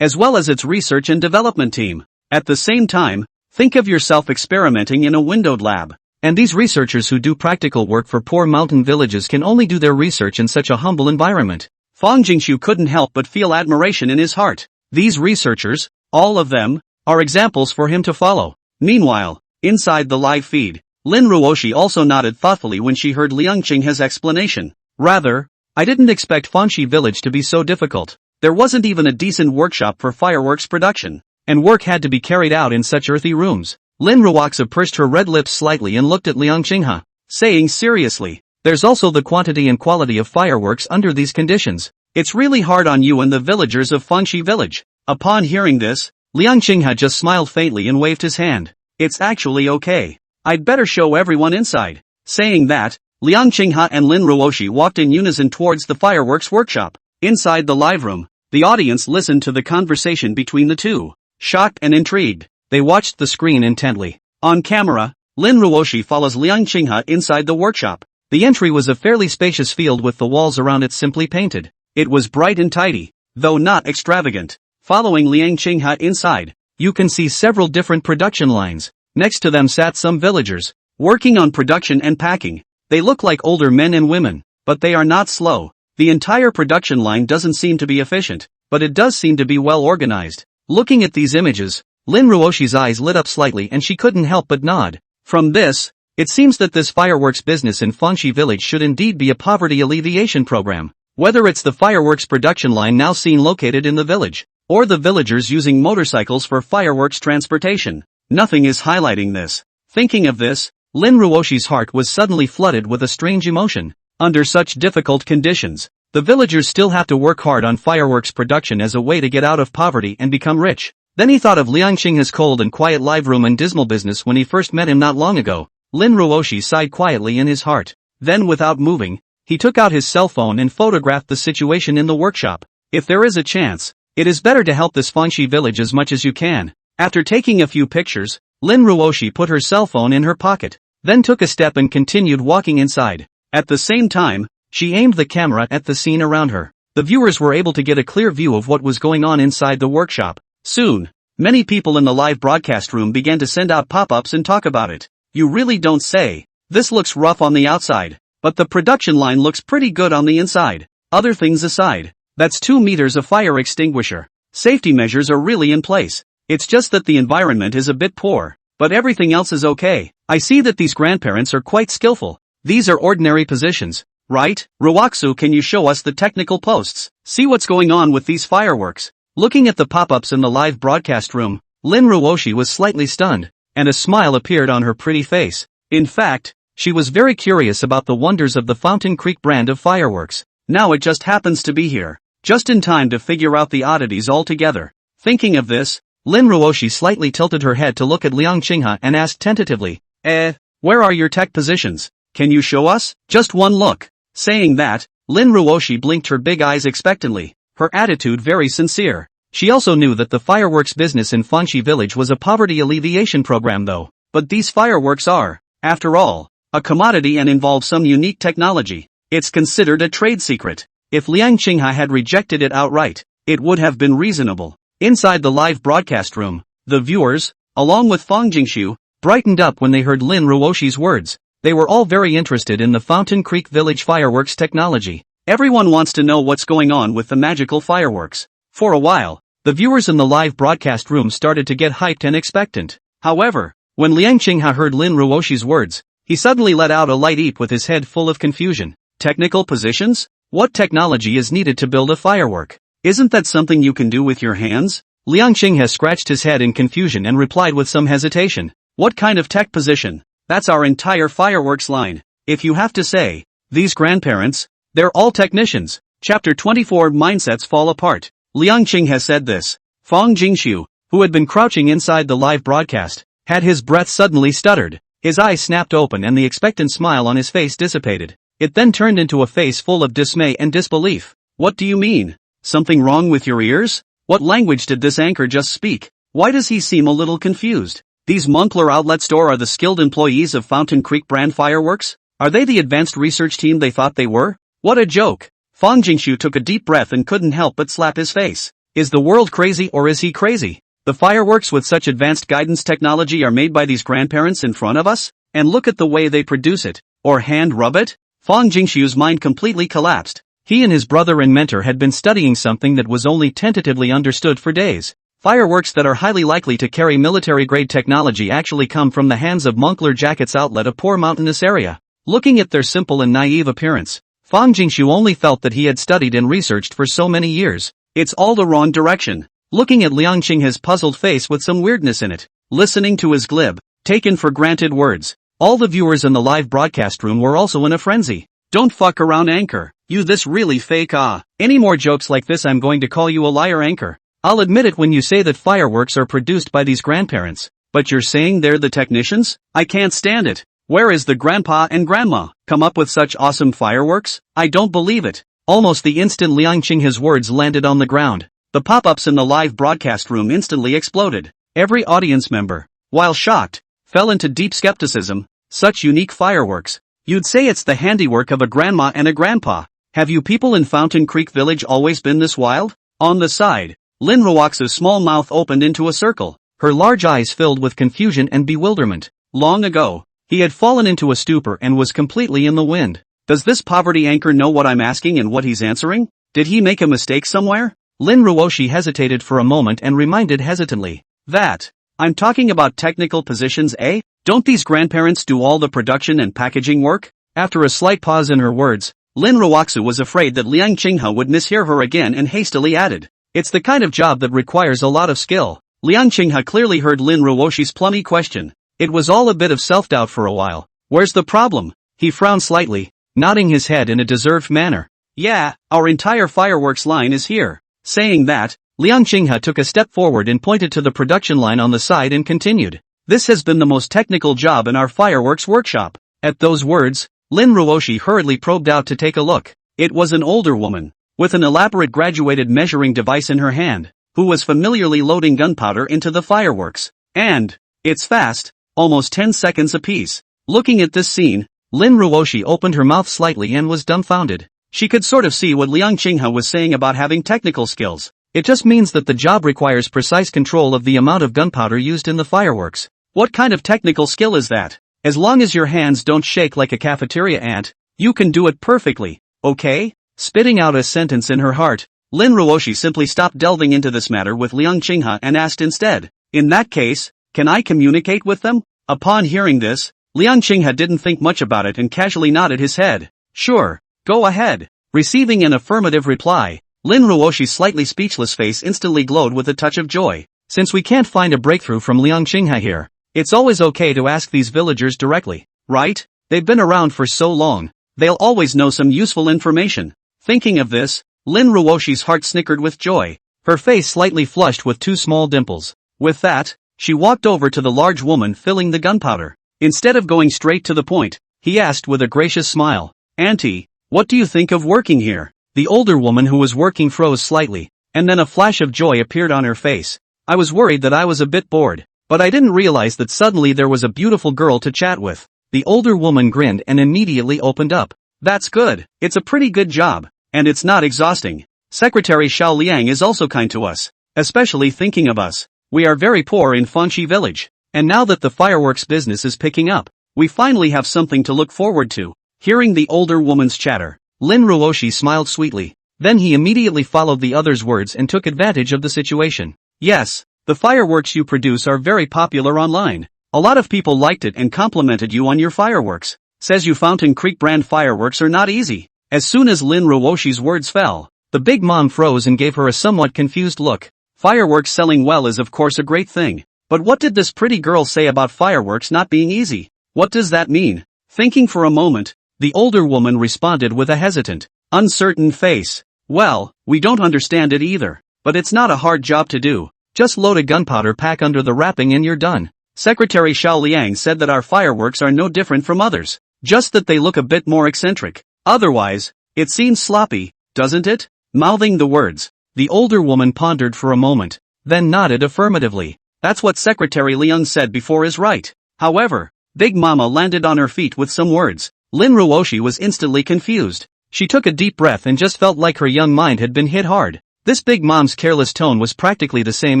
as well as its research and development team. At the same time, think of yourself experimenting in a windowed lab. And these researchers who do practical work for poor mountain villages can only do their research in such a humble environment. Fang Jingshu couldn't help but feel admiration in his heart. These researchers, all of them, are examples for him to follow. Meanwhile, inside the live feed, Lin Ruoshi also nodded thoughtfully when she heard Liang Qinghe's explanation. Rather, I didn't expect Fangxi Village to be so difficult. There wasn't even a decent workshop for fireworks production, and work had to be carried out in such earthy rooms. Lin Ruoxa pursed her red lips slightly and looked at Liang Qinghe, saying seriously, there's also the quantity and quality of fireworks under these conditions. It's really hard on you and the villagers of Fangxi Village. Upon hearing this, Liang Qinghe just smiled faintly and waved his hand. It's actually okay. I'd better show everyone inside. Saying that, Liang Qinghe and Lin Ruoshi walked in unison towards the fireworks workshop. Inside the live room, the audience listened to the conversation between the two. Shocked and intrigued, they watched the screen intently. On camera, Lin Ruoshi follows Liang Qinghe inside the workshop. The entry was a fairly spacious field with the walls around it simply painted. It was bright and tidy, though not extravagant. Following Liang Qinghe inside, you can see several different production lines. Next to them sat some villagers, working on production and packing. They look like older men and women, but they are not slow. The entire production line doesn't seem to be efficient, but it does seem to be well organized. Looking at these images, Lin Ruoshi's eyes lit up slightly and she couldn't help but nod. From this, it seems that this fireworks business in Fangxi village should indeed be a poverty alleviation program. Whether it's the fireworks production line now seen located in the village, or the villagers using motorcycles for fireworks transportation, nothing is highlighting this. Thinking of this, Lin Ruoshi's heart was suddenly flooded with a strange emotion. Under such difficult conditions, the villagers still have to work hard on fireworks production as a way to get out of poverty and become rich. Then he thought of Liang Qinghe's cold and quiet live room and dismal business when he first met him not long ago. Lin Ruoshi sighed quietly in his heart. Then without moving, he took out his cell phone and photographed the situation in the workshop. If there is a chance, it is better to help this Fangxi village as much as you can. After taking a few pictures, Lin Ruoshi put her cell phone in her pocket, then took a step and continued walking inside. At the same time, she aimed the camera at the scene around her. The viewers were able to get a clear view of what was going on inside the workshop. Soon, many people in the live broadcast room began to send out pop-ups and talk about it. You really don't say. This looks rough on the outside, but the production line looks pretty good on the inside. Other things aside, that's 2 meters of fire extinguisher. Safety measures are really in place. It's just that the environment is a bit poor, but everything else is okay. I see that these grandparents are quite skillful. These are ordinary positions, right? Ruoxu, can you show us the technical posts? See what's going on with these fireworks. Looking at the pop-ups in the live broadcast room, Lin Ruoshi was slightly stunned, and a smile appeared on her pretty face. In fact, she was very curious about the wonders of the Fountain Creek brand of fireworks. Now it just happens to be here, just in time to figure out the oddities altogether. Thinking of this, Lin Ruoshi slightly tilted her head to look at Liang Qinghe and asked tentatively, where are your tech positions? Can you show us? Just one look. Saying that, Lin Ruoshi blinked her big eyes expectantly, her attitude very sincere. She also knew that the fireworks business in Fangxi village was a poverty alleviation program though. But these fireworks are, after all, a commodity and involve some unique technology. It's considered a trade secret. If Liang Qinghe had rejected it outright, it would have been reasonable. Inside the live broadcast room, the viewers, along with Fang Jingshu, brightened up when they heard Lin Ruoshi's words. They were all very interested in the Fountain Creek Village fireworks technology. Everyone wants to know what's going on with the magical fireworks. For a while, the viewers in the live broadcast room started to get hyped and expectant. However, when Liang Qinghe heard Lin Ruoshi's words, he suddenly let out a light eep with his head full of confusion. Technical positions? What technology is needed to build a firework? Isn't that something you can do with your hands? Liang Qinghe scratched his head in confusion and replied with some hesitation. What kind of tech position? That's our entire fireworks line. If you have to say, these grandparents, they're all technicians. Chapter 24 Mindsets Fall Apart. Liang Qinghe said this. Fang Jingshu, who had been crouching inside the live broadcast, had his breath suddenly stuttered. His eyes snapped open and the expectant smile on his face dissipated. It then turned into a face full of dismay and disbelief. What do you mean? Something wrong with your ears? What language did this anchor just speak? Why does he seem a little confused? These Moncler Outlet Store are the skilled employees of Fountain Creek brand fireworks? Are they the advanced research team they thought they were? What a joke! Fang Jingshu took a deep breath and couldn't help but slap his face. Is the world crazy or is he crazy? The fireworks with such advanced guidance technology are made by these grandparents in front of us? And look at the way they produce it. Or hand rub it? Fang Jingshu's mind completely collapsed. He and his brother and mentor had been studying something that was only tentatively understood for days. Fireworks that are highly likely to carry military-grade technology actually come from the hands of Moncler Jackets Outlet, a poor mountainous area. Looking at their simple and naive appearance, Fang Jingshu only felt that he had studied and researched for so many years. It's all the wrong direction. Looking at Liang Qinghe's puzzled face with some weirdness in it, listening to his glib, taken for granted words, all the viewers in the live broadcast room were also in a frenzy. Don't fuck around, anchor. You this really fake Any more jokes like this, I'm going to call you a liar, anchor. I'll admit it when you say that fireworks are produced by these grandparents, but you're saying they're the technicians? I can't stand it. Where is the grandpa and grandma? Come up with such awesome fireworks? I don't believe it. Almost the instant Liang Qinghe's words landed on the ground, the pop-ups in the live broadcast room instantly exploded. Every audience member, while shocked, fell into deep skepticism. Such unique fireworks. You'd say it's the handiwork of a grandma and a grandpa. Have you people in Fountain Creek Village always been this wild? On the side, Lin Ruox's small mouth opened into a circle, her large eyes filled with confusion and bewilderment. Long ago, he had fallen into a stupor and was completely in the wind. Does this poverty anchor know what I'm asking and what he's answering? Did he make a mistake somewhere? Lin Ruoxi hesitated for a moment and reminded hesitantly. That. I'm talking about technical positions, eh? Don't these grandparents do all the production and packaging work? After a slight pause in her words, Lin Ruoxu was afraid that Liang Qinghe would mishear her again and hastily added. It's the kind of job that requires a lot of skill. Liang Qinghe clearly heard Lin Ruoxi's plummy question. It was all a bit of self-doubt for a while. Where's the problem? He frowned slightly, nodding his head in a deserved manner. Yeah, our entire fireworks line is here. Saying that, Liang Qinghe took a step forward and pointed to the production line on the side and continued. This has been the most technical job in our fireworks workshop. At those words, Lin Ruoxi hurriedly probed out to take a look. It was an older woman, with an elaborate graduated measuring device in her hand, who was familiarly loading gunpowder into the fireworks. And, it's fast, almost 10 seconds apiece. Looking at this scene, Lin Ruoxi opened her mouth slightly and was dumbfounded. She could sort of see what Liang Qinghe was saying about having technical skills. It just means that the job requires precise control of the amount of gunpowder used in the fireworks. What kind of technical skill is that? As long as your hands don't shake like a cafeteria ant, you can do it perfectly, okay? Spitting out a sentence in her heart, Lin Ruoxi simply stopped delving into this matter with Liang Qinghe and asked instead, in that case, can I communicate with them? Upon hearing this, Liang Qinghe didn't think much about it and casually nodded his head. Sure, go ahead. Receiving an affirmative reply, Lin Ruoxi's slightly speechless face instantly glowed with a touch of joy. Since we can't find a breakthrough from Liang Qinghe here, it's always okay to ask these villagers directly, right? They've been around for so long, they'll always know some useful information. Thinking of this, Lin Ruoxi's heart snickered with joy, her face slightly flushed with two small dimples. With that, she walked over to the large woman filling the gunpowder. Instead of going straight to the point, he asked with a gracious smile, Auntie, what do you think of working here? The older woman who was working froze slightly, and then a flash of joy appeared on her face. I was worried that I was a bit bored, but I didn't realize that suddenly there was a beautiful girl to chat with. The older woman grinned and immediately opened up. That's good. It's a pretty good job, and it's not exhausting. Secretary Xiao Liang is also kind to us, especially thinking of us. We are very poor in Fanxi Village, and now that the fireworks business is picking up, we finally have something to look forward to. Hearing the older woman's chatter, Lin Ruoxi smiled sweetly. Then he immediately followed the other's words and took advantage of the situation. Yes, the fireworks you produce are very popular online. A lot of people liked it and complimented you on your fireworks. Says you Fountain Creek brand fireworks are not easy. As soon as Lin Ruoxi's words fell, the big mom froze and gave her a somewhat confused look. Fireworks selling well is of course a great thing. But what did this pretty girl say about fireworks not being easy? What does that mean? Thinking for a moment, the older woman responded with a hesitant, uncertain face. Well, we don't understand it either. But it's not a hard job to do. Just load a gunpowder pack under the wrapping and you're done. Secretary Xiao Liang said that our fireworks are no different from others. Just that they look a bit more eccentric. Otherwise, it seems sloppy, doesn't it? Mouthing the words, the older woman pondered for a moment, then nodded affirmatively. That's what Secretary Liang said before is right. However, Big Mama landed on her feet with some words. Lin Ruoxi was instantly confused. She took a deep breath and just felt like her young mind had been hit hard. This Big Mom's careless tone was practically the same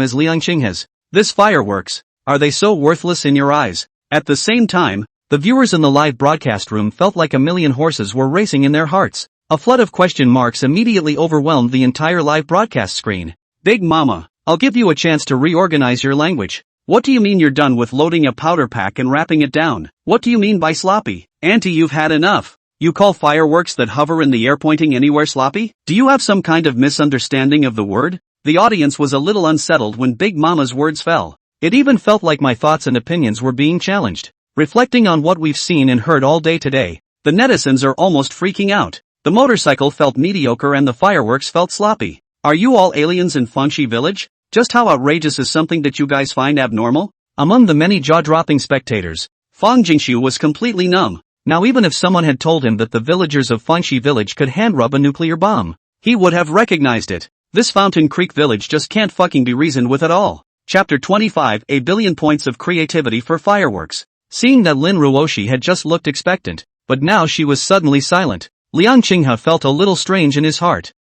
as Liang Qinghe's. This fireworks, are they so worthless in your eyes? At the same time, the viewers in the live broadcast room felt like a million horses were racing in their hearts. A flood of question marks immediately overwhelmed the entire live broadcast screen. Big Mama, I'll give you a chance to reorganize your language. What do you mean you're done with loading a powder pack and wrapping it down? What do you mean by sloppy? Auntie, you've had enough. You call fireworks that hover in the air pointing anywhere sloppy? Do you have some kind of misunderstanding of the word? The audience was a little unsettled when Big Mama's words fell. It even felt like my thoughts and opinions were being challenged. Reflecting on what we've seen and heard all day today, the netizens are almost freaking out. The motorcycle felt mediocre and the fireworks felt sloppy. Are you all aliens in Fanxi Village? Just how outrageous is something that you guys find abnormal? Among the many jaw-dropping spectators, Fang Jingxiu was completely numb. Now even if someone had told him that the villagers of Fanxi Village could hand-rub a nuclear bomb, he would have recognized it. This Fountain Creek Village just can't fucking be reasoned with at all. Chapter 25, A Billion Points of Creativity for Fireworks. Seeing that Lin Ruoshi had just looked expectant, but now she was suddenly silent, Liang Qinghe felt a little strange in his heart.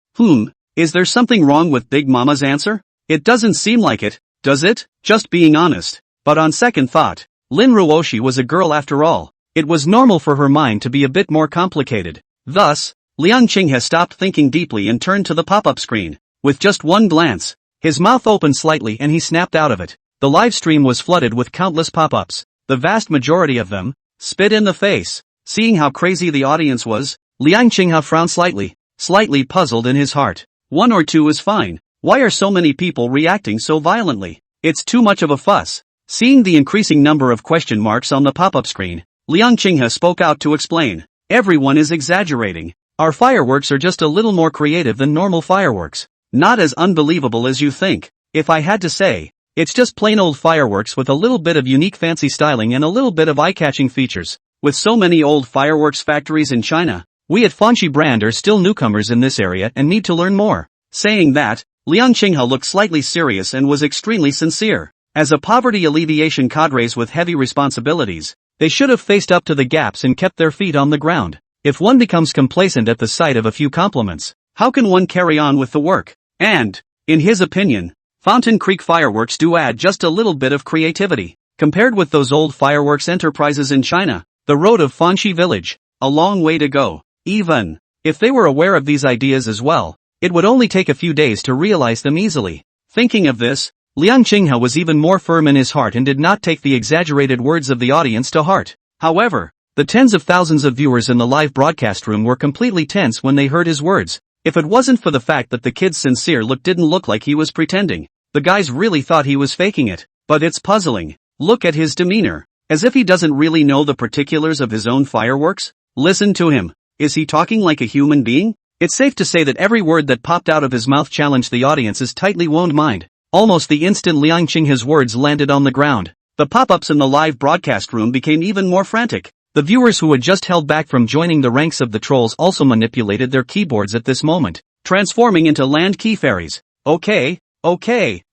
Is there something wrong with Big Mama's answer? It doesn't seem like it, does it? Just being honest. But on second thought, Lin Ruoshi was a girl after all. It was normal for her mind to be a bit more complicated. Thus, Liang Qinghe stopped thinking deeply and turned to the pop-up screen. With just one glance, his mouth opened slightly and he snapped out of it. The live stream was flooded with countless pop-ups. The vast majority of them spit in the face. Seeing how crazy the audience was, Liang Qinghe frowned slightly puzzled in his heart. One or two is fine. Why are so many people reacting so violently? It's too much of a fuss. Seeing the increasing number of question marks on the pop-up screen, Liang Qinghe spoke out to explain. Everyone is exaggerating. Our fireworks are just a little more creative than normal fireworks. Not as unbelievable as you think. If I had to say, it's just plain old fireworks with a little bit of unique fancy styling and a little bit of eye-catching features. With so many old fireworks factories in China, we at Fanxi brand are still newcomers in this area and need to learn more. Saying that, Liang Qinghe looked slightly serious and was extremely sincere. As a poverty alleviation cadres with heavy responsibilities, they should have faced up to the gaps and kept their feet on the ground. If one becomes complacent at the sight of a few compliments, how can one carry on with the work? And, in his opinion, Fountain Creek fireworks do add just a little bit of creativity. Compared with those old fireworks enterprises in China, the road of Fanxi village, a long way to go. Even if they were aware of these ideas as well, it would only take a few days to realize them easily. Thinking of this, Liang Qinghe was even more firm in his heart and did not take the exaggerated words of the audience to heart. However, the tens of thousands of viewers in the live broadcast room were completely tense when they heard his words. If it wasn't for the fact that the kid's sincere look didn't look like he was pretending, the guys really thought he was faking it. But it's puzzling. Look at his demeanor. As if he doesn't really know the particulars of his own fireworks? Listen to him. Is he talking like a human being? It's safe to say that every word that popped out of his mouth challenged the audience's tightly wound mind. Almost the instant Liang Qinghe's words landed on the ground, the pop-ups in the live broadcast room became even more frantic. The viewers who had just held back from joining the ranks of the trolls also manipulated their keyboards at this moment, transforming into land key fairies. Okay,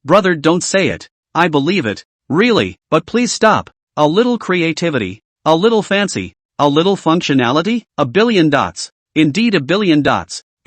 brother, don't say it. I believe it. Really, but please stop. A little creativity, a little fancy, a little functionality, $1 billion. Indeed, $1 billion.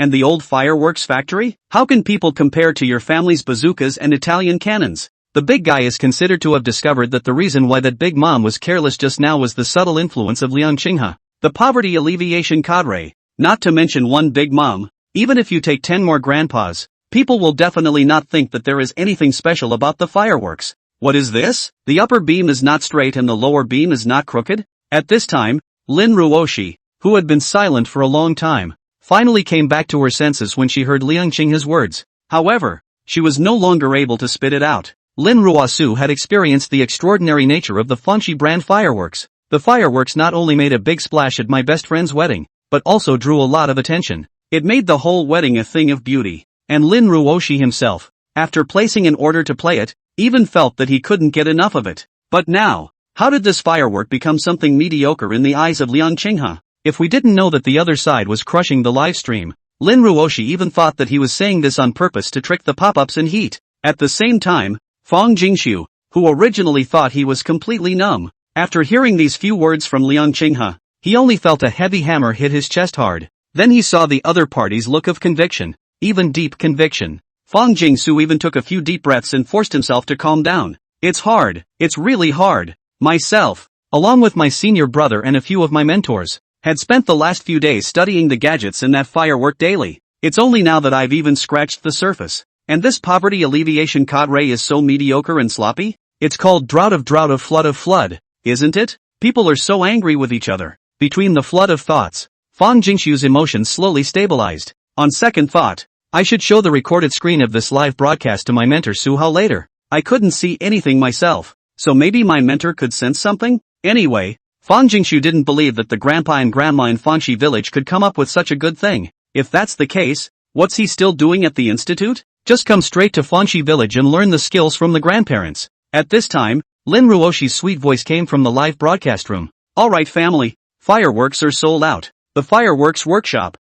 And the old fireworks factory? How can people compare to your family's bazookas and Italian cannons? The big guy is considered to have discovered that the reason why that Big Mom was careless just now was the subtle influence of Liang Qinghe, the poverty alleviation cadre. Not to mention one Big Mom. Even if you take 10 more grandpas, people will definitely not think that there is anything special about the fireworks. What is this? The upper beam is not straight and the lower beam is not crooked? At this time, Lin Ruoshi, who had been silent for a long time, finally came back to her senses when she heard Liang Qinghe's words. However, she was no longer able to spit it out. Lin Ruoshi had experienced the extraordinary nature of the Fanxi brand fireworks. The fireworks not only made a big splash at my best friend's wedding, but also drew a lot of attention. It made the whole wedding a thing of beauty. And Lin Ruoshi himself, after placing an order to play it, even felt that he couldn't get enough of it. But now, how did this firework become something mediocre in the eyes of Liang Qinghe? If we didn't know that the other side was crushing the live stream, Lin Ruoshi even thought that he was saying this on purpose to trick the pop-ups in heat. At the same time, Fang Jingxiu, who originally thought he was completely numb, after hearing these few words from Liang Qinghe, he only felt a heavy hammer hit his chest hard. Then he saw the other party's look of conviction, even deep conviction. Fang Jingxiu even took a few deep breaths and forced himself to calm down. It's hard, it's really hard. Myself, along with my senior brother and a few of my mentors, had spent the last few days studying the gadgets in that firework daily. It's only now that I've even scratched the surface. And this poverty alleviation cadre is so mediocre and sloppy? It's called drought of flood, isn't it? People are so angry with each other. Between the flood of thoughts, Fang Jingxiu's emotions slowly stabilized. On second thought, I should show the recorded screen of this live broadcast to my mentor Su Hao later. I couldn't see anything myself, so maybe my mentor could sense something? Anyway, Fang Jingxiu didn't believe that the grandpa and grandma in Fanxi village could come up with such a good thing. If that's the case, what's he still doing at the institute? Just come straight to Fanxi village and learn the skills from the grandparents. At this time, Lin Ruoshi's sweet voice came from the live broadcast room. Alright family, fireworks are sold out. The fireworks workshop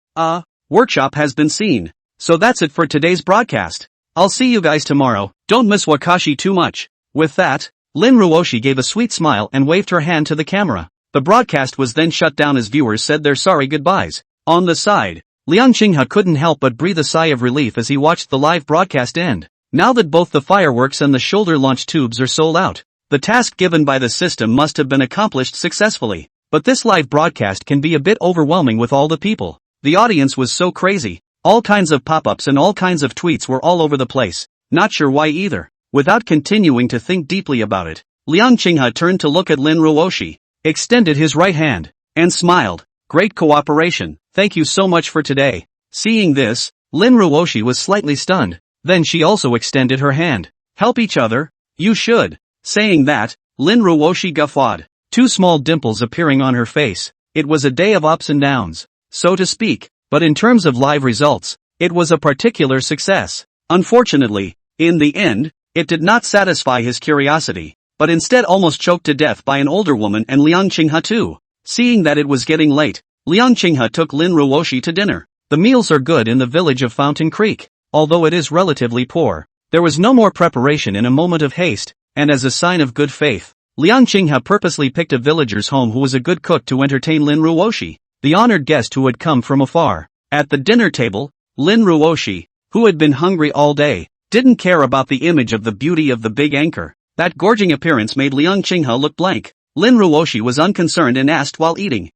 has been seen. So that's it for today's broadcast. I'll see you guys tomorrow. Don't miss Wakashi too much. With that, Lin Ruoshi gave a sweet smile and waved her hand to the camera. The broadcast was then shut down as viewers said their sorry goodbyes. On the side, Liang Qinghe couldn't help but breathe a sigh of relief as he watched the live broadcast end. Now that both the fireworks and the shoulder launch tubes are sold out, the task given by the system must have been accomplished successfully. But this live broadcast can be a bit overwhelming with all the people. The audience was so crazy. All kinds of pop-ups and all kinds of tweets were all over the place. Not sure why either. Without continuing to think deeply about it, Liang Qinghe turned to look at Lin Ruoshi, extended his right hand, and smiled. Great cooperation, thank you so much for today. Seeing this, Lin Ruoshi was slightly stunned. Then she also extended her hand. Help each other? You should. Saying that, Lin Ruoshi guffawed, two small dimples appearing on her face. It was a day of ups and downs, so to speak, but in terms of live results, it was a particular success. Unfortunately, in the end, it did not satisfy his curiosity, but instead almost choked to death by an older woman and Liang Qinghe too. Seeing that it was getting late, Liang Qinghe took Lin Ruoshi to dinner. The meals are good in the village of Fountain Creek, although it is relatively poor. There was no more preparation in a moment of haste, and as a sign of good faith, Liang Qinghe purposely picked a villager's home who was a good cook to entertain Lin Ruoshi, the honored guest who had come from afar. At the dinner table, Lin Ruoshi, who had been hungry all day, didn't care about the image of the beauty of the big anchor. That gorging appearance made Liang Qinghe look blank. Lin Ruoshi was unconcerned and asked while eating,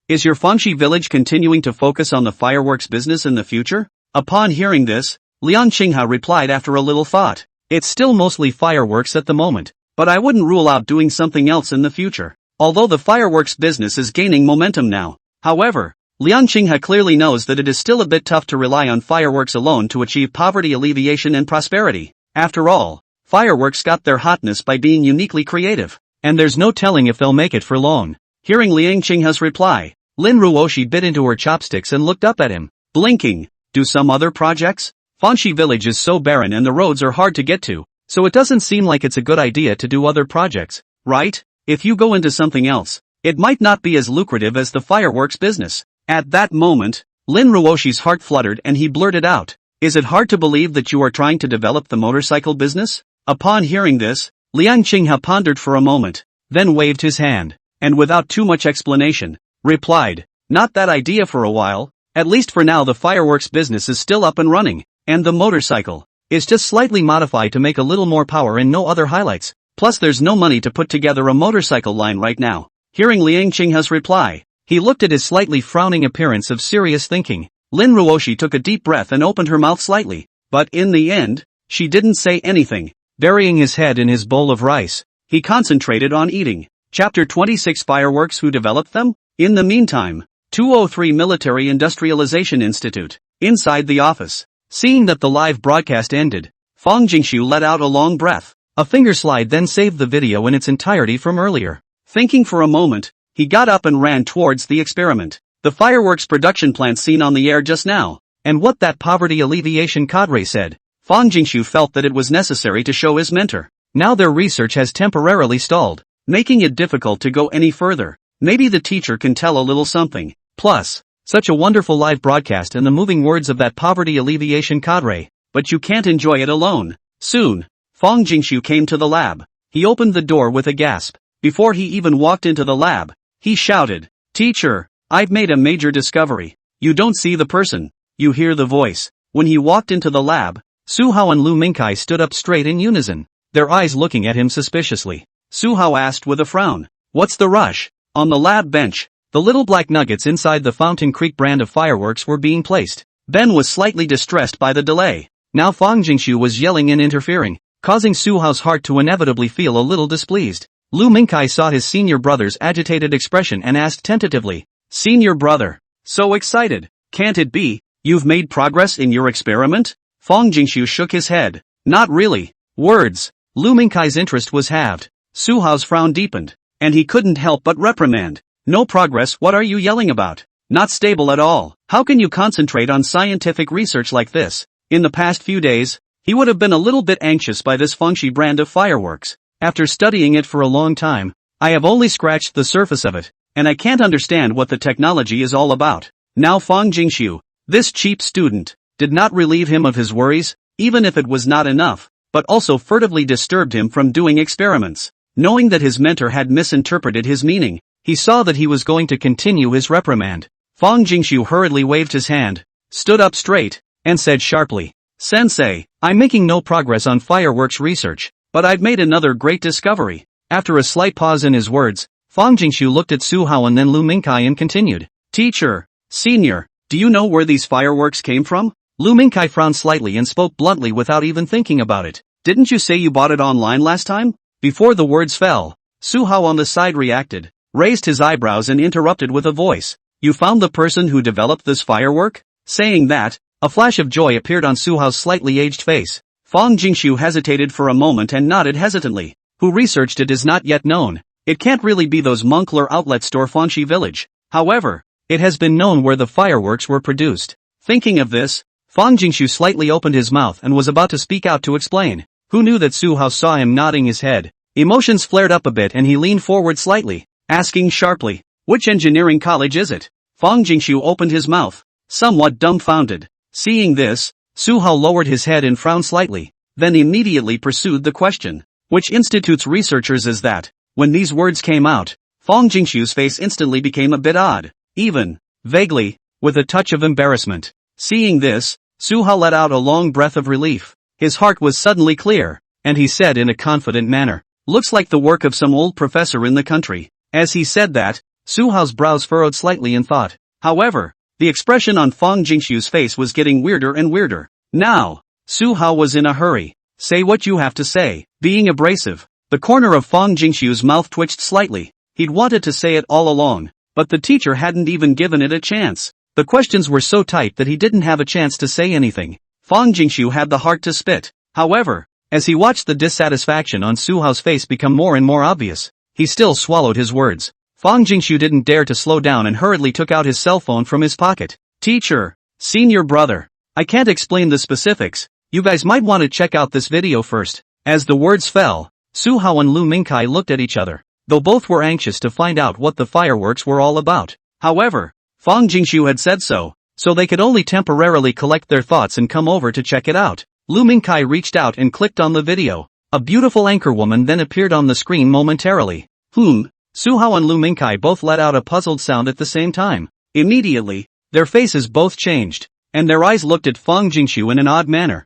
is your Fangxi village continuing to focus on the fireworks business in the future? Upon hearing this, Liang Qinghe replied after a little thought, it's still mostly fireworks at the moment, but I wouldn't rule out doing something else in the future. Although the fireworks business is gaining momentum now. However, Liang Qinghe clearly knows that it is still a bit tough to rely on fireworks alone to achieve poverty alleviation and prosperity. After all, fireworks got their hotness by being uniquely creative, and there's no telling if they'll make it for long. Hearing Liang Qinghe's reply, Lin Ruoshi bit into her chopsticks and looked up at him, blinking. Do some other projects? Fangxi village is so barren and the roads are hard to get to, so it doesn't seem like it's a good idea to do other projects, right? If you go into something else, it might not be as lucrative as the fireworks business. At that moment, Lin Ruoshi's heart fluttered and he blurted out, is it hard to believe that you are trying to develop the motorcycle business? Upon hearing this, Liang Qinghe pondered for a moment, then waved his hand, and without too much explanation, replied, not that idea for a while. At least for now the fireworks business is still up and running, and the motorcycle is just slightly modified to make a little more power and no other highlights. Plus there's no money to put together a motorcycle line right now. Hearing Liang Qinghe's reply, he looked at his slightly frowning appearance of serious thinking. Lin Ruoshi took a deep breath and opened her mouth slightly, but in the end, she didn't say anything. Burying his head in his bowl of rice, he concentrated on eating. Chapter 26 Fireworks. Who developed them? In the meantime, 203 Military Industrialization Institute. Inside the office. Seeing that the live broadcast ended, Fang Jingshu let out a long breath. A finger slide then saved the video in its entirety from earlier. Thinking for a moment, he got up and ran towards the experiment. The fireworks production plant seen on the air just now, and what that poverty alleviation cadre said. Fang Jingshu felt that it was necessary to show his mentor. Now their research has temporarily stalled, making it difficult to go any further. Maybe the teacher can tell a little something. Plus, such a wonderful live broadcast and the moving words of that poverty alleviation cadre, but you can't enjoy it alone. Soon, Fang Jingshu came to the lab. He opened the door with a gasp. Before he even walked into the lab, he shouted, Teacher, I've made a major discovery. You don't see the person, you hear the voice. When he walked into the lab, Su Hao and Lu Mingkai stood up straight in unison, their eyes looking at him suspiciously. Su Hao asked with a frown, what's the rush? On the lab bench, the little black nuggets inside the Fountain Creek brand of fireworks were being placed. Ben was slightly distressed by the delay. Now Fang Jingshu was yelling and interfering, causing Su Hao's heart to inevitably feel a little displeased. Lu Mingkai saw his senior brother's agitated expression and asked tentatively, Senior brother, so excited, can't it be, you've made progress in your experiment? Fang Jingshu shook his head. Not really. Words. Lu Mingkai's interest was halved. Su Hao's frown deepened, and he couldn't help but reprimand. No progress, what are you yelling about? Not stable at all. How can you concentrate on scientific research like this? In the past few days, he would have been a little bit anxious by this Fangxi brand of fireworks. After studying it for a long time, I have only scratched the surface of it, and I can't understand what the technology is all about. Now Fang Jingshu, this cheap student, did not relieve him of his worries, even if it was not enough. but also furtively disturbed him from doing experiments. Knowing that his mentor had misinterpreted his meaning, he saw that he was going to continue his reprimand. Fang Jingshu hurriedly waved his hand, stood up straight, and said sharply, "Sensei, I'm making no progress on fireworks research, but I've made another great discovery." After a slight pause in his words, Fang Jingshu looked at Su Hao and then Lu Mingkai and continued, "Teacher, senior, do you know where these fireworks came from?" Lu Mingkai frowned slightly and spoke bluntly without even thinking about it. "Didn't you say you bought it online last time?" Before the words fell, Su Hao on the side reacted, raised his eyebrows and interrupted with a voice, "You found the person who developed this firework?" Saying that, a flash of joy appeared on Su Hao's slightly aged face. Fang Jingshu hesitated for a moment and nodded hesitantly. "Who researched it is not yet known. It can't really be those Moncler outlet store Fangxi village. However, it has been known where the fireworks were produced." Thinking of this, Fang Jingshu slightly opened his mouth and was about to speak out to explain. Who knew that Su Hao saw him nodding his head? Emotions flared up a bit and he leaned forward slightly, asking sharply, "Which engineering college is it?" Fang Jingshu opened his mouth, somewhat dumbfounded. Seeing this, Su Hao lowered his head and frowned slightly, then immediately pursued the question. "Which institute's researchers is that?" When these words came out, Fang Jingshu's face instantly became a bit odd, even, vaguely, with a touch of embarrassment. Seeing this, Su Hao let out a long breath of relief. His heart was suddenly clear, and he said in a confident manner, "Looks like the work of some old professor in the country." As he said that, Su Hao's brows furrowed slightly in thought. However, the expression on Fang Jingshu's face was getting weirder and weirder. Now, Su Hao was in a hurry. "Say what you have to say." Being abrasive, the corner of Fang Jingshu's mouth twitched slightly. He'd wanted to say it all along, but the teacher hadn't even given it a chance. The questions were so tight that he didn't have a chance to say anything. Fang Jingshu had the heart to spit. However, as he watched the dissatisfaction on Su Hao's face become more and more obvious, he still swallowed his words. Fang Jingshu didn't dare to slow down and hurriedly took out his cell phone from his pocket. "Teacher, senior brother, I can't explain the specifics. You guys might want to check out this video first." As the words fell, Su Hao and Lu Mingkai looked at each other, though both were anxious to find out what the fireworks were all about. However, Fang Jingshu had said so they could only temporarily collect their thoughts and come over to check it out. Lu Mingkai reached out and clicked on the video. A beautiful anchorwoman then appeared on the screen momentarily. Su Hao and Lu Mingkai both let out a puzzled sound at the same time. Immediately, their faces both changed, and their eyes looked at Fang Jingshu in an odd manner.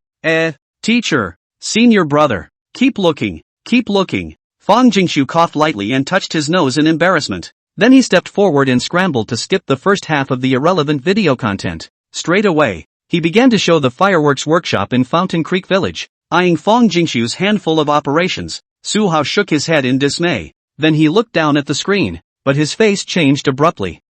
Teacher, senior brother, keep looking, keep looking." Fang Jingshu coughed lightly and touched his nose in embarrassment. Then he stepped forward and scrambled to skip the first half of the irrelevant video content. Straight away, he began to show the fireworks workshop in Fountain Creek Village. Eyeing Fang Jingshu's handful of operations, Su Hao shook his head in dismay. Then he looked down at the screen, but his face changed abruptly.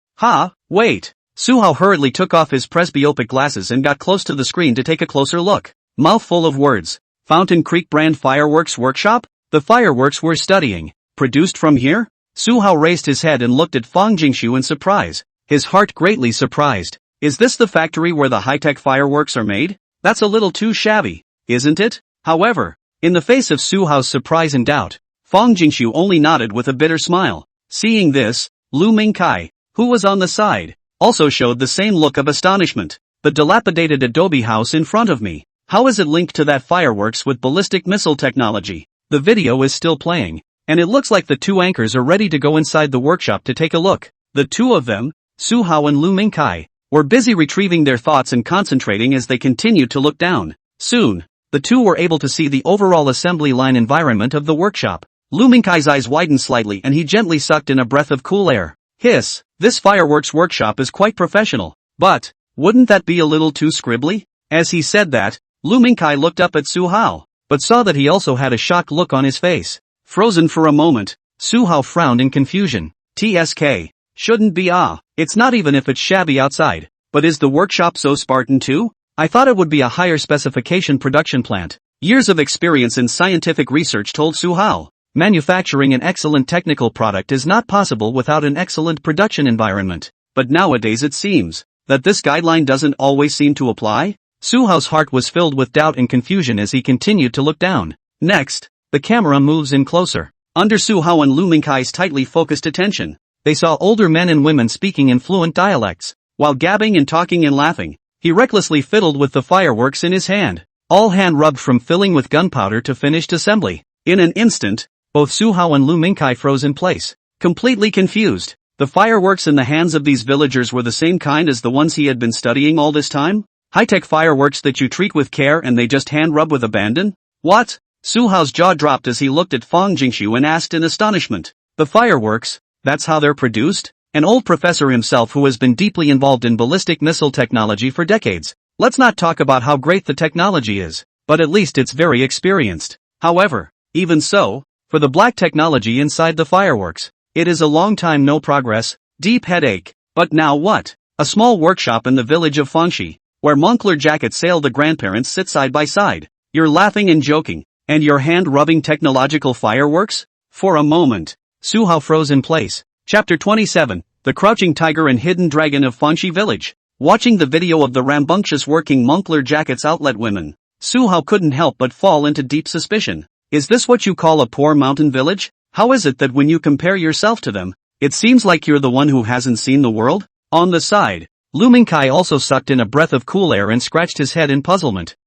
Wait! Su Hao hurriedly took off his presbyopic glasses and got close to the screen to take a closer look. Mouthful of words. Fountain Creek brand fireworks workshop? The fireworks we're studying, produced from here? Su Hao raised his head and looked at Fang Jingshu in surprise, his heart greatly surprised. Is this the factory where the high-tech fireworks are made? That's a little too shabby, isn't it? However, in the face of Su Hao's surprise and doubt, Fang Jingshu only nodded with a bitter smile. Seeing this, Lu Mingkai, who was on the side, also showed the same look of astonishment. The dilapidated adobe house in front of me. How is it linked to that fireworks with ballistic missile technology? The video is still playing, and it looks like the two anchors are ready to go inside the workshop to take a look. The two of them, Su Hao and Lu Mingkai, were busy retrieving their thoughts and concentrating as they continued to look down. Soon, the two were able to see the overall assembly line environment of the workshop. Lu Mingkai's eyes widened slightly and he gently sucked in a breath of cool air. Hiss, this fireworks workshop is quite professional, but, wouldn't that be a little too scribbly? As he said that, Lu Mingkai looked up at Su Hao, but saw that he also had a shocked look on his face. Frozen for a moment, Su Hao frowned in confusion. TSK. Shouldn't be it's not even if it's shabby outside, but is the workshop so Spartan too? I thought it would be a higher specification production plant. Years of experience in scientific research told Su Hao, manufacturing an excellent technical product is not possible without an excellent production environment. But nowadays it seems that this guideline doesn't always seem to apply. Su Hao's heart was filled with doubt and confusion as he continued to look down. Next, the camera moves in closer. Under Su Hao and Lu Mingkai's tightly focused attention, they saw older men and women speaking in fluent dialects. While gabbing and talking and laughing, he recklessly fiddled with the fireworks in his hand. all hand-rubbed from filling with gunpowder to finished assembly. In an instant, both Su Hao and Lu Mingkai froze in place, completely confused. The fireworks in the hands of these villagers were the same kind as the ones he had been studying all this time? High-tech fireworks that you treat with care and they just hand-rub with abandon? What? Su Hao's jaw dropped as he looked at Fang Jingxiu and asked in astonishment. The fireworks? That's how they're produced? An old professor himself who has been deeply involved in ballistic missile technology for decades. Let's not talk about how great the technology is, but at least it's very experienced. However, even so, for the black technology inside the fireworks, it is a long time no progress, deep headache. But now what? A small workshop in the village of Fangxi, where Moncler jacket sailed the grandparents sit side by side. You're laughing and joking, and you're hand-rubbing technological fireworks? For a moment, Su Hao froze in place. Chapter 27, The Crouching Tiger and Hidden Dragon of Fangxi Village. Watching the video of the rambunctious working Moncler jacket's outlet women, Su Hao couldn't help but fall into deep suspicion. Is this what you call a poor mountain village? How is it that when you compare yourself to them, it seems like you're the one who hasn't seen the world? On the side, Lu Mingkai also sucked in a breath of cool air and scratched his head in puzzlement.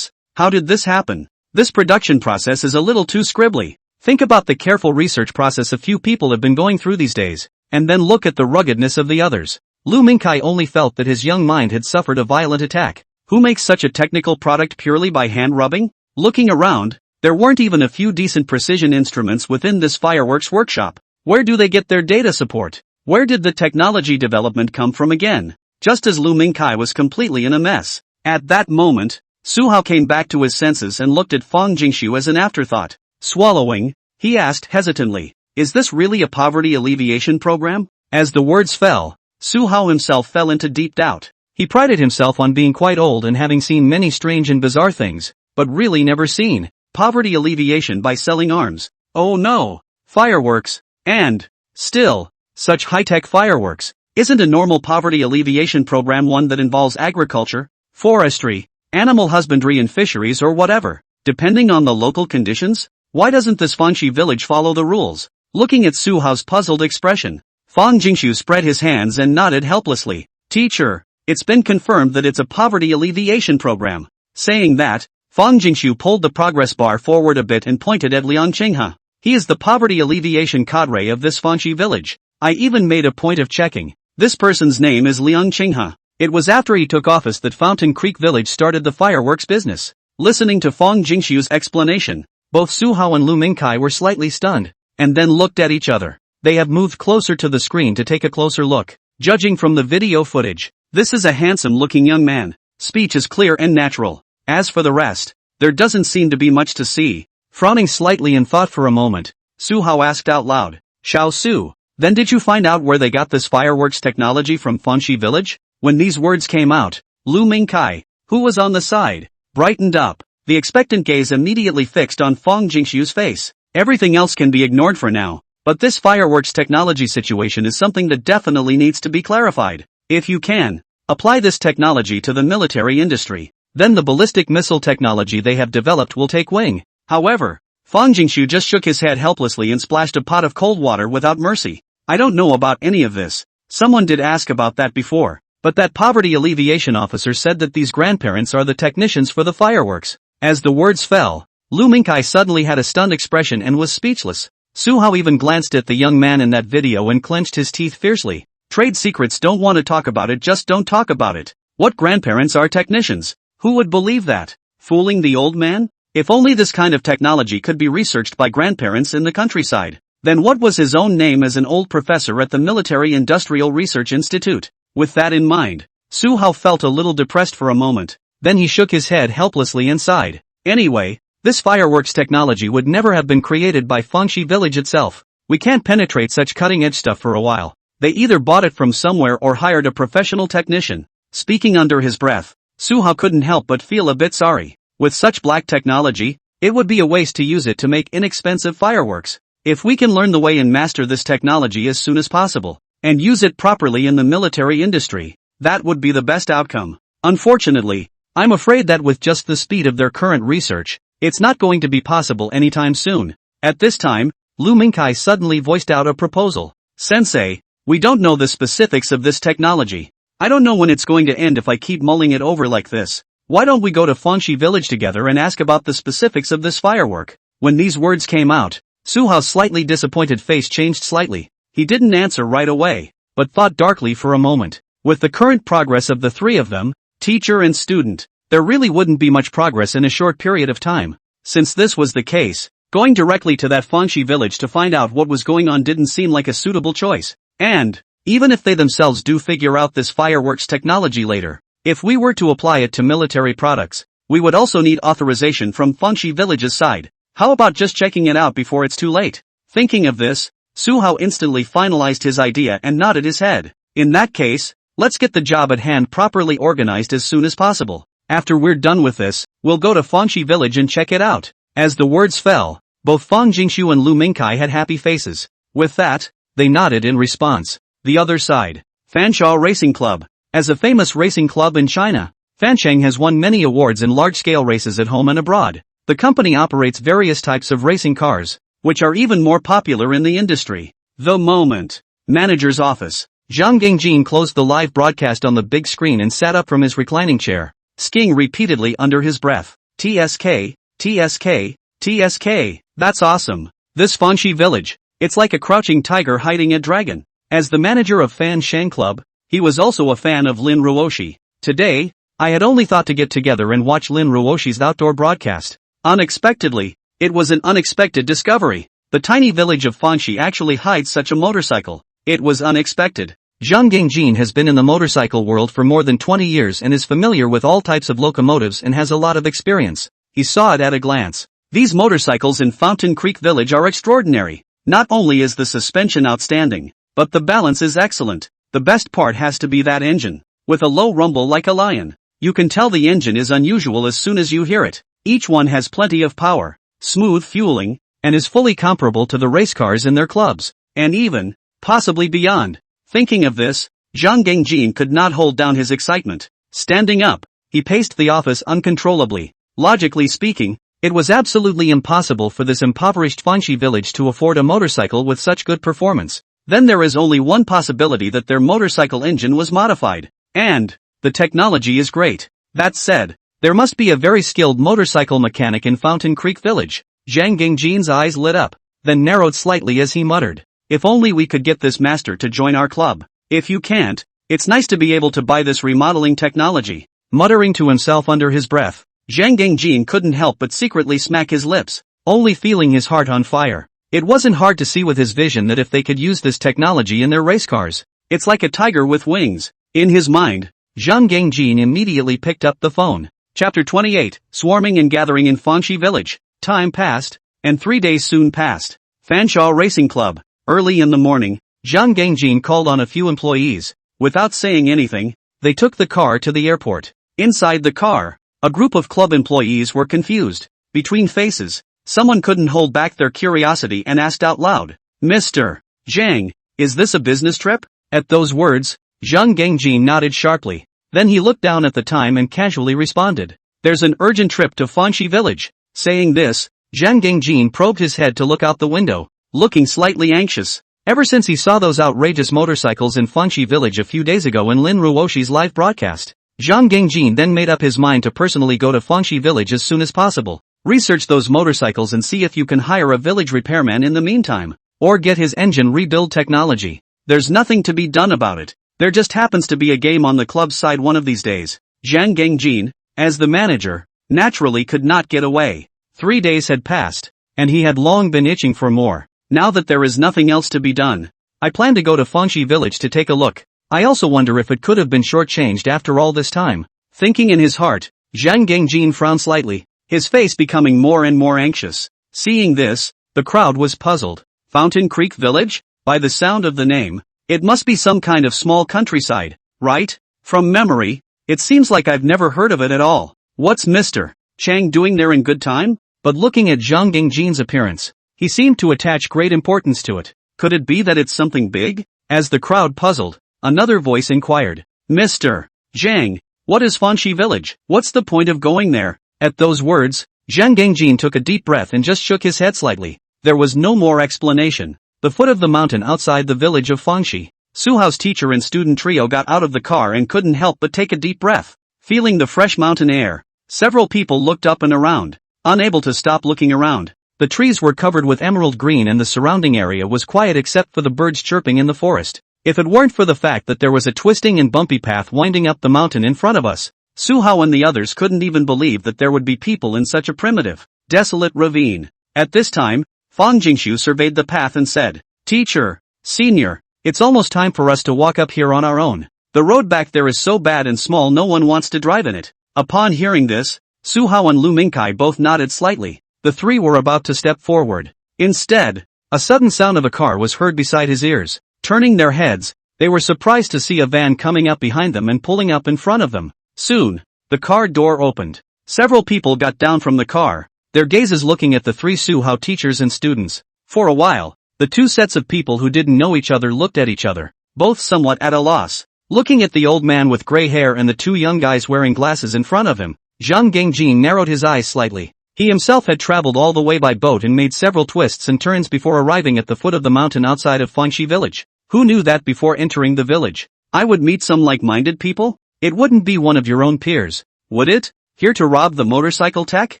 How did this happen? This production process is a little too scribbly. Think about the careful research process a few people have been going through these days, and then look at the ruggedness of the others. Lu Mingkai only felt that his young mind had suffered a violent attack. Who makes such a technical product purely by hand-rubbing? Looking around, there weren't even a few decent precision instruments within this fireworks workshop. Where do they get their data support? Where did the technology development come from again? Just as Lu Mingkai was completely in a mess. At that moment, Su Hao came back to his senses and looked at Fang Jingxiu as an afterthought. Swallowing, he asked hesitantly, is this really a poverty alleviation program? As the words fell, Su Hao himself fell into deep doubt. He prided himself on being quite old and having seen many strange and bizarre things, but really never seen poverty alleviation by selling arms. Oh no! Fireworks, and, still, such high-tech fireworks. Isn't a normal poverty alleviation program one that involves agriculture, forestry, animal husbandry and fisheries or whatever, depending on the local conditions? Why doesn't this Fangxi village follow the rules? Looking at Su Hao's puzzled expression, Fang Jingxiu spread his hands and nodded helplessly. Teacher, it's been confirmed that it's a poverty alleviation program. Saying that, Fang Jingxiu pulled the progress bar forward a bit and pointed at Liang Qinghe. He is the poverty alleviation cadre of this Fangxi village. I even made a point of checking. This person's name is Liang Qinghe. It was after he took office that Fountain Creek Village started the fireworks business. Listening to Fang Jingxiu's explanation, both Su Hao and Lu Mingkai were slightly stunned, and then looked at each other. They have moved closer to the screen to take a closer look. Judging from the video footage, this is a handsome-looking young man. Speech is clear and natural. As for the rest, there doesn't seem to be much to see. Frowning slightly in thought for a moment, Su Hao asked out loud, Xiao Su, then did you find out where they got this fireworks technology from Fangxi Village? When these words came out, Lu Mingkai, who was on the side, brightened up. The expectant gaze immediately fixed on Fang Jingxiu's face. Everything else can be ignored for now, but this fireworks technology situation is something that definitely needs to be clarified. If you can apply this technology to the military industry, then the ballistic missile technology they have developed will take wing. However, Fang Jingxiu just shook his head helplessly and splashed a pot of cold water without mercy. I don't know about any of this. Someone did ask about that before, but that poverty alleviation officer said that these grandparents are the technicians for the fireworks. As the words fell, Lu Mingkai suddenly had a stunned expression and was speechless. Su Hao even glanced at the young man in that video and clenched his teeth fiercely. Trade secrets, don't want to talk about it, just don't talk about it. What grandparents are technicians? Who would believe that? Fooling the old man? If only this kind of technology could be researched by grandparents in the countryside. Then what was his own name as an old professor at the Military Industrial Research Institute? With that in mind, Su Hao felt a little depressed for a moment. Then he shook his head helplessly and sighed. Anyway, this fireworks technology would never have been created by Fangxi Village itself. We can't penetrate such cutting-edge stuff for a while. They either bought it from somewhere or hired a professional technician. Speaking under his breath, Su Hao couldn't help but feel a bit sorry. With such black technology, it would be a waste to use it to make inexpensive fireworks. If we can learn the way and master this technology as soon as possible, and use it properly in the military industry, that would be the best outcome. Unfortunately, I'm afraid that with just the speed of their current research, it's not going to be possible anytime soon. At this time, Lu Mingkai suddenly voiced out a proposal. Sensei, we don't know the specifics of this technology. I don't know when it's going to end if I keep mulling it over like this. Why don't we go to Fangxi village together and ask about the specifics of this firework? When these words came out, Su Hao's slightly disappointed face changed slightly. He didn't answer right away, but thought darkly for a moment. With the current progress of the three of them, teacher and student, there really wouldn't be much progress in a short period of time. Since this was the case, going directly to that Fangxi village to find out what was going on didn't seem like a suitable choice. And, even if they themselves do figure out this fireworks technology later, if we were to apply it to military products, we would also need authorization from Fangxi village's side. How about just checking it out before it's too late? Thinking of this, Su Hao instantly finalized his idea and nodded his head. In that case, let's get the job at hand properly organized as soon as possible. After we're done with this, we'll go to Fangxi village and check it out. As the words fell, both Fang Jingxiu and Lu Mingkai had happy faces. With that, they nodded in response. The other side. Fanshawe Racing Club. As a famous racing club in China, Fancheng has won many awards in large-scale races at home and abroad. The company operates various types of racing cars, which are even more popular in the industry. The moment. Manager's office. Zhang Gengjin closed the live broadcast on the big screen and sat up from his reclining chair, skiing repeatedly under his breath. TSK, TSK, TSK, that's awesome. This Fangxi village, it's like a crouching tiger hiding a dragon. As the manager of Fan Shang Club, he was also a fan of Lin Ruoshi. Today, I had only thought to get together and watch Lin Ruoshi's outdoor broadcast. Unexpectedly, it was an unexpected discovery. The tiny village of Fangxi actually hides such a motorcycle. It was unexpected. Zhang Gengjin has been in the motorcycle world for more than 20 years and is familiar with all types of locomotives and has a lot of experience. He saw it at a glance. These motorcycles in Fountain Creek Village are extraordinary. Not only is the suspension outstanding, but the balance is excellent. The best part has to be that engine. With a low rumble like a lion. You can tell the engine is unusual as soon as you hear it. Each one has plenty of power, smooth fueling, and is fully comparable to the race cars in their clubs. And even, possibly beyond. Thinking of this, Zhang Gengjin could not hold down his excitement. Standing up, he paced the office uncontrollably. Logically speaking, it was absolutely impossible for this impoverished Fangxi village to afford a motorcycle with such good performance. Then there is only one possibility that their motorcycle engine was modified. And, the technology is great. That said, there must be a very skilled motorcycle mechanic in Fountain Creek Village. Zhang Gengjin's eyes lit up, then narrowed slightly as he muttered. If only we could get this master to join our club. If you can't, it's nice to be able to buy this remodeling technology. Muttering to himself under his breath, Zhang Gengjin couldn't help but secretly smack his lips, only feeling his heart on fire. It wasn't hard to see with his vision that if they could use this technology in their race cars, it's like a tiger with wings. In his mind, Zhang Gengjin immediately picked up the phone. Chapter 28, Swarming and Gathering in Fangxi Village. Time passed, and 3 days soon passed. Fanshawe Racing Club. Early in the morning, Zhang Gengjin called on a few employees. Without saying anything, they took the car to the airport. Inside the car, a group of club employees were confused. Between faces, someone couldn't hold back their curiosity and asked out loud, "Mr. Zhang, is this a business trip?" At those words, Zhang Gengjin nodded sharply. Then he looked down at the time and casually responded, "There's an urgent trip to Fangxi village." Saying this, Zhang Gengjin probed his head to look out the window, looking slightly anxious. Ever since he saw those outrageous motorcycles in Fangxi village a few days ago in Lin Ruoshi's live broadcast, Zhang Gengjin then made up his mind to personally go to Fangxi village as soon as possible. Research those motorcycles and see if you can hire a village repairman in the meantime, or get his engine rebuild technology. There's nothing to be done about it. There just happens to be a game on the club's side one of these days. Zhang Gengjin, as the manager, naturally could not get away. 3 days had passed, and he had long been itching for more. Now that there is nothing else to be done, I plan to go to Fangxi village to take a look. I also wonder if it could have been shortchanged after all this time. Thinking in his heart, Zhang Gengjin frowned slightly, his face becoming more and more anxious. Seeing this, the crowd was puzzled. Fountain Creek Village? By the sound of the name, it must be some kind of small countryside, right? From memory, it seems like I've never heard of it at all. What's Mr. Chang doing there in good time? But looking at Zhang Gengjin's appearance, he seemed to attach great importance to it. Could it be that it's something big? As the crowd puzzled, another voice inquired, "Mr. Zhang, what is Fangxi village? What's the point of going there?" At those words, Zhang Gengjin took a deep breath and just shook his head slightly. There was no more explanation. The foot of the mountain outside the village of Fangxi, Su Hao's teacher and student trio got out of the car and couldn't help but take a deep breath. feeling the fresh mountain air. Several people looked up and around, unable to stop looking around. The trees were covered with emerald green and the surrounding area was quiet except for the birds chirping in the forest. If it weren't for the fact that there was a twisting and bumpy path winding up the mountain in front of us, Su Hao and the others couldn't even believe that there would be people in such a primitive, desolate ravine. At this time, Fang Jingshu surveyed the path and said, "Teacher, senior, it's almost time for us to walk up here on our own. The road back there is so bad and small no one wants to drive in it." Upon hearing this, Su Hao and Lu Mingkai both nodded slightly. The three were about to step forward. Instead, a sudden sound of a car was heard beside his ears. Turning their heads, they were surprised to see a van coming up behind them and pulling up in front of them. Soon, the car door opened. Several people got down from the car, their gazes looking at the three Su Hao teachers and students. For a while, the two sets of people who didn't know each other looked at each other, both somewhat at a loss. Looking at the old man with gray hair and the two young guys wearing glasses in front of him, Zhang Gengjin narrowed his eyes slightly. He himself had traveled all the way by boat and made several twists and turns before arriving at the foot of the mountain outside of Fangxi village. Who knew that before entering the village, I would meet some like-minded people? It wouldn't be one of your own peers, would it? Here to rob the motorcycle tech?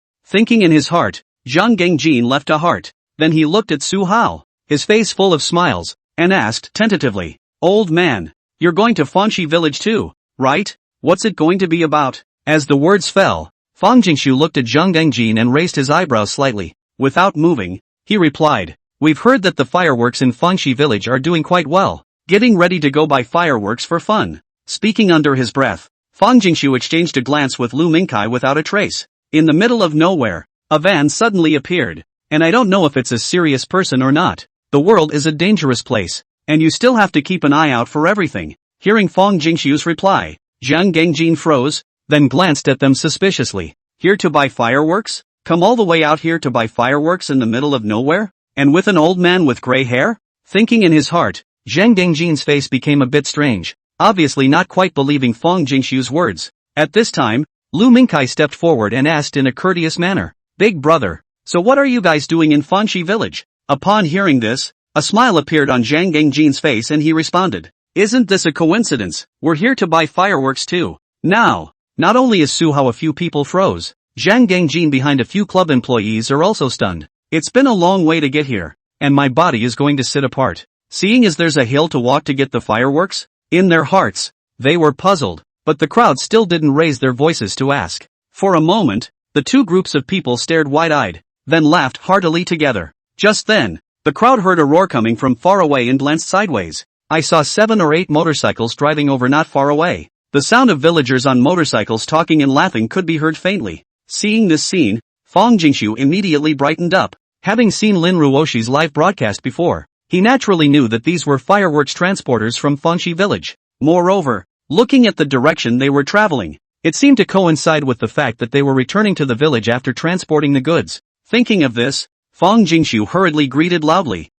Thinking in his heart, Zhang Gengjin left a heart. Then he looked at Su Hao, his face full of smiles, and asked tentatively, "Old man, you're going to Fangxi village too, right? What's it going to be about?" As the words fell, Fang Jingshu looked at Zhang Gengjin and raised his eyebrows slightly. Without moving, he replied, "We've heard that the fireworks in Fangxi village are doing quite well, getting ready to go buy fireworks for fun." Speaking under his breath, Fang Jingshu exchanged a glance with Lu Mingkai without a trace. In the middle of nowhere, a van suddenly appeared, and I don't know if it's a serious person or not. The world is a dangerous place, and you still have to keep an eye out for everything. Hearing Fang Jingshu's reply, Zhang Gengjin froze, then glanced at them suspiciously. "Here to buy fireworks? Come all the way out here to buy fireworks in the middle of nowhere? And with an old man with gray hair?" Thinking in his heart, Zhang Gengjin's face became a bit strange, obviously not quite believing Fang Jingshu's words. At this time, Lu Mingkai stepped forward and asked in a courteous manner, "Big brother, so what are you guys doing in Fangxi village?" Upon hearing this, a smile appeared on Zhang Gengjin's face and he responded, "Isn't this a coincidence? We're here to buy fireworks too." Now, not only is Su Hao a few people froze, Zhang Gengjin behind a few club employees are also stunned. "It's been a long way to get here, and my body is going to sit apart. Seeing as there's a hill to walk to get the fireworks?" In their hearts, they were puzzled, but the crowd still didn't raise their voices to ask. For a moment, the two groups of people stared wide-eyed, then laughed heartily together. Just then, the crowd heard a roar coming from far away and glanced sideways. I saw 7 or 8 motorcycles driving over not far away. The sound of villagers on motorcycles talking and laughing could be heard faintly. Seeing this scene, Fang Jingshu immediately brightened up. Having seen Lin Ruoshi's live broadcast before, he naturally knew that these were fireworks transporters from Fangxi village. Moreover, looking at the direction they were traveling, it seemed to coincide with the fact that they were returning to the village after transporting the goods. Thinking of this, Fang Jingshu hurriedly greeted loudly,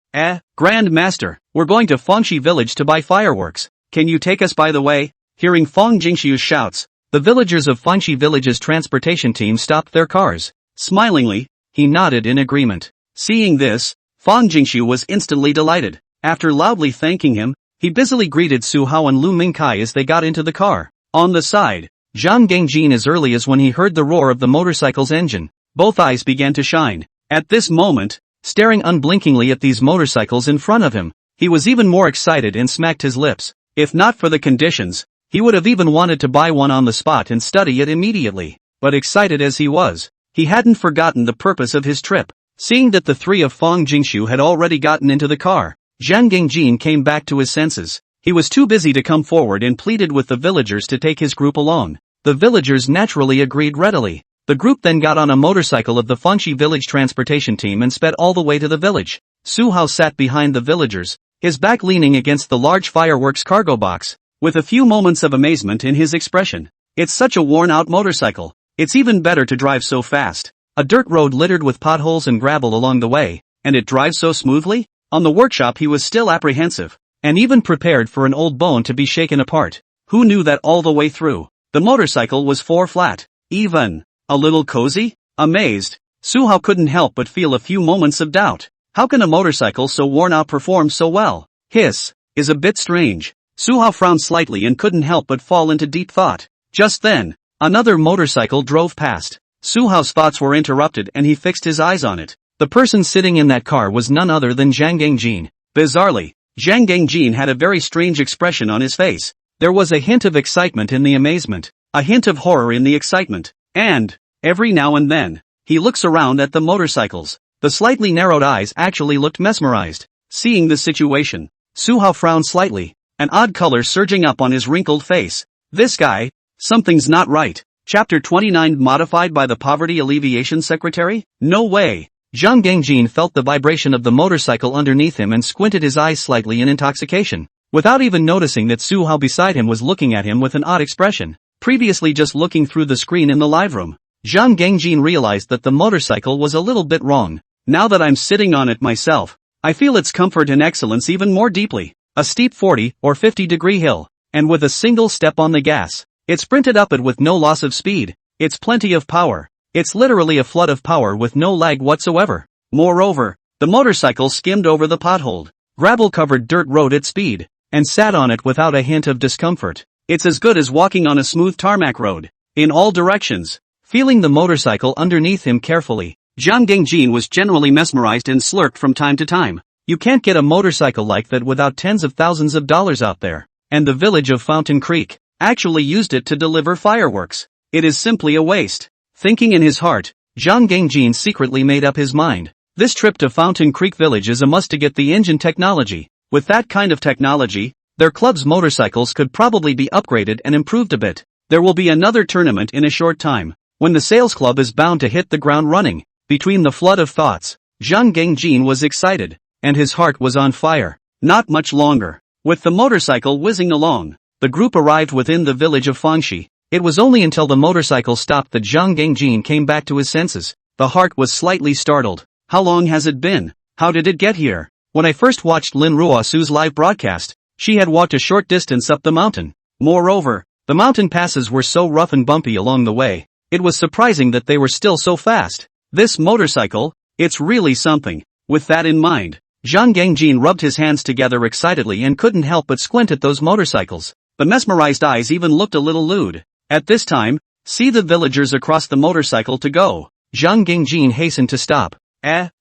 Grand Master, we're going to Fangxi village to buy fireworks. Can you take us by the way?" Hearing Fang Jingshu's shouts, the villagers of Fangxi village's transportation team stopped their cars. Smilingly, he nodded in agreement. Seeing this, Fang Jingshu was instantly delighted. After loudly thanking him, he busily greeted Su Hao and Lu Mingkai as they got into the car. On the side, Zhang Gengjin as early as when he heard the roar of the motorcycle's engine, both eyes began to shine. At this moment, staring unblinkingly at these motorcycles in front of him, he was even more excited and smacked his lips. If not for the conditions, he would have even wanted to buy one on the spot and study it immediately. But excited as he was, he hadn't forgotten the purpose of his trip. Seeing that the three of Fang Jingshu had already gotten into the car, Zhang Gengjin came back to his senses. He was too busy to come forward and pleaded with the villagers to take his group along. The villagers naturally agreed readily. The group then got on a motorcycle of the Fangxi village transportation team and sped all the way to the village. Su Hao sat behind the villagers, his back leaning against the large fireworks cargo box, with a few moments of amazement in his expression. "It's such a worn-out motorcycle. It's even better to drive so fast. A dirt road littered with potholes and gravel along the way, and it drives so smoothly?" On the workshop he was still apprehensive, and even prepared for an old bone to be shaken apart. Who knew that all the way through, the motorcycle was 4 flat, even a little cozy? Amazed, Su Hao couldn't help but feel a few moments of doubt. How can a motorcycle so worn out perform so well? Is a bit strange. Su Hao frowned slightly and couldn't help but fall into deep thought. Just then, Another motorcycle drove past. Su Hao's thoughts were interrupted and he fixed his eyes on it. The person sitting in that car was none other than Zhang Gangjin. Bizarrely, Zhang Gangjin had a very strange expression on his face. There was a hint of excitement in the amazement, a hint of horror in the excitement, and, every now and then, he looks around at the motorcycles. The slightly narrowed eyes actually looked mesmerized. Seeing the situation, Su Hao frowned slightly, an odd color surging up on his wrinkled face. This guy, something's not right. Chapter 29 modified by the Poverty Alleviation Secretary? No way. Zhang Gangjin felt the vibration of the motorcycle underneath him and squinted his eyes slightly in intoxication, without even noticing that Su Hao beside him was looking at him with an odd expression, previously just looking through the screen in the live room. Zhang Gangjin realized that the motorcycle was a little bit wrong. Now that I'm sitting on it myself, I feel its comfort and excellence even more deeply. A steep 40 or 50-degree hill, and with a single step on the gas, it sprinted up it with no loss of speed. It's plenty of power. It's literally a flood of power with no lag whatsoever. Moreover, the motorcycle skimmed over the pothole, gravel-covered dirt road at speed, and sat on it without a hint of discomfort. It's as good as walking on a smooth tarmac road. In all directions. Feeling the motorcycle underneath him carefully, Zhang Gangjin was generally mesmerized and slurped from time to time. You can't get a motorcycle like that without tens of thousands of dollars out there. And the village of Fountain Creek actually used it to deliver fireworks. It is simply a waste. Thinking in his heart, Zhang Gangjin secretly made up his mind. This trip to Fountain Creek Village is a must to get the engine technology. With that kind of technology, their club's motorcycles could probably be upgraded and improved a bit. There will be another tournament in a short time, when the sales club is bound to hit the ground running. Between the flood of thoughts, Zhang Gangjin was excited, and his heart was on fire. Not much longer. With the motorcycle whizzing along, the group arrived within the village of Fangxi. It was only until the motorcycle stopped that Zhang Gangjin came back to his senses. The heart was slightly startled. How long has it been? How did it get here? When I first watched Lin Ruosu's live broadcast, she had walked a short distance up the mountain. Moreover, the mountain passes were so rough and bumpy along the way, it was surprising that they were still so fast. This motorcycle, it's really something. With that in mind, Zhang Gangjin rubbed his hands together excitedly and couldn't help but squint at those motorcycles. The mesmerized eyes even looked a little lewd. At this time, see the villagers across the motorcycle to go. Zhang Gangjin hastened to stop.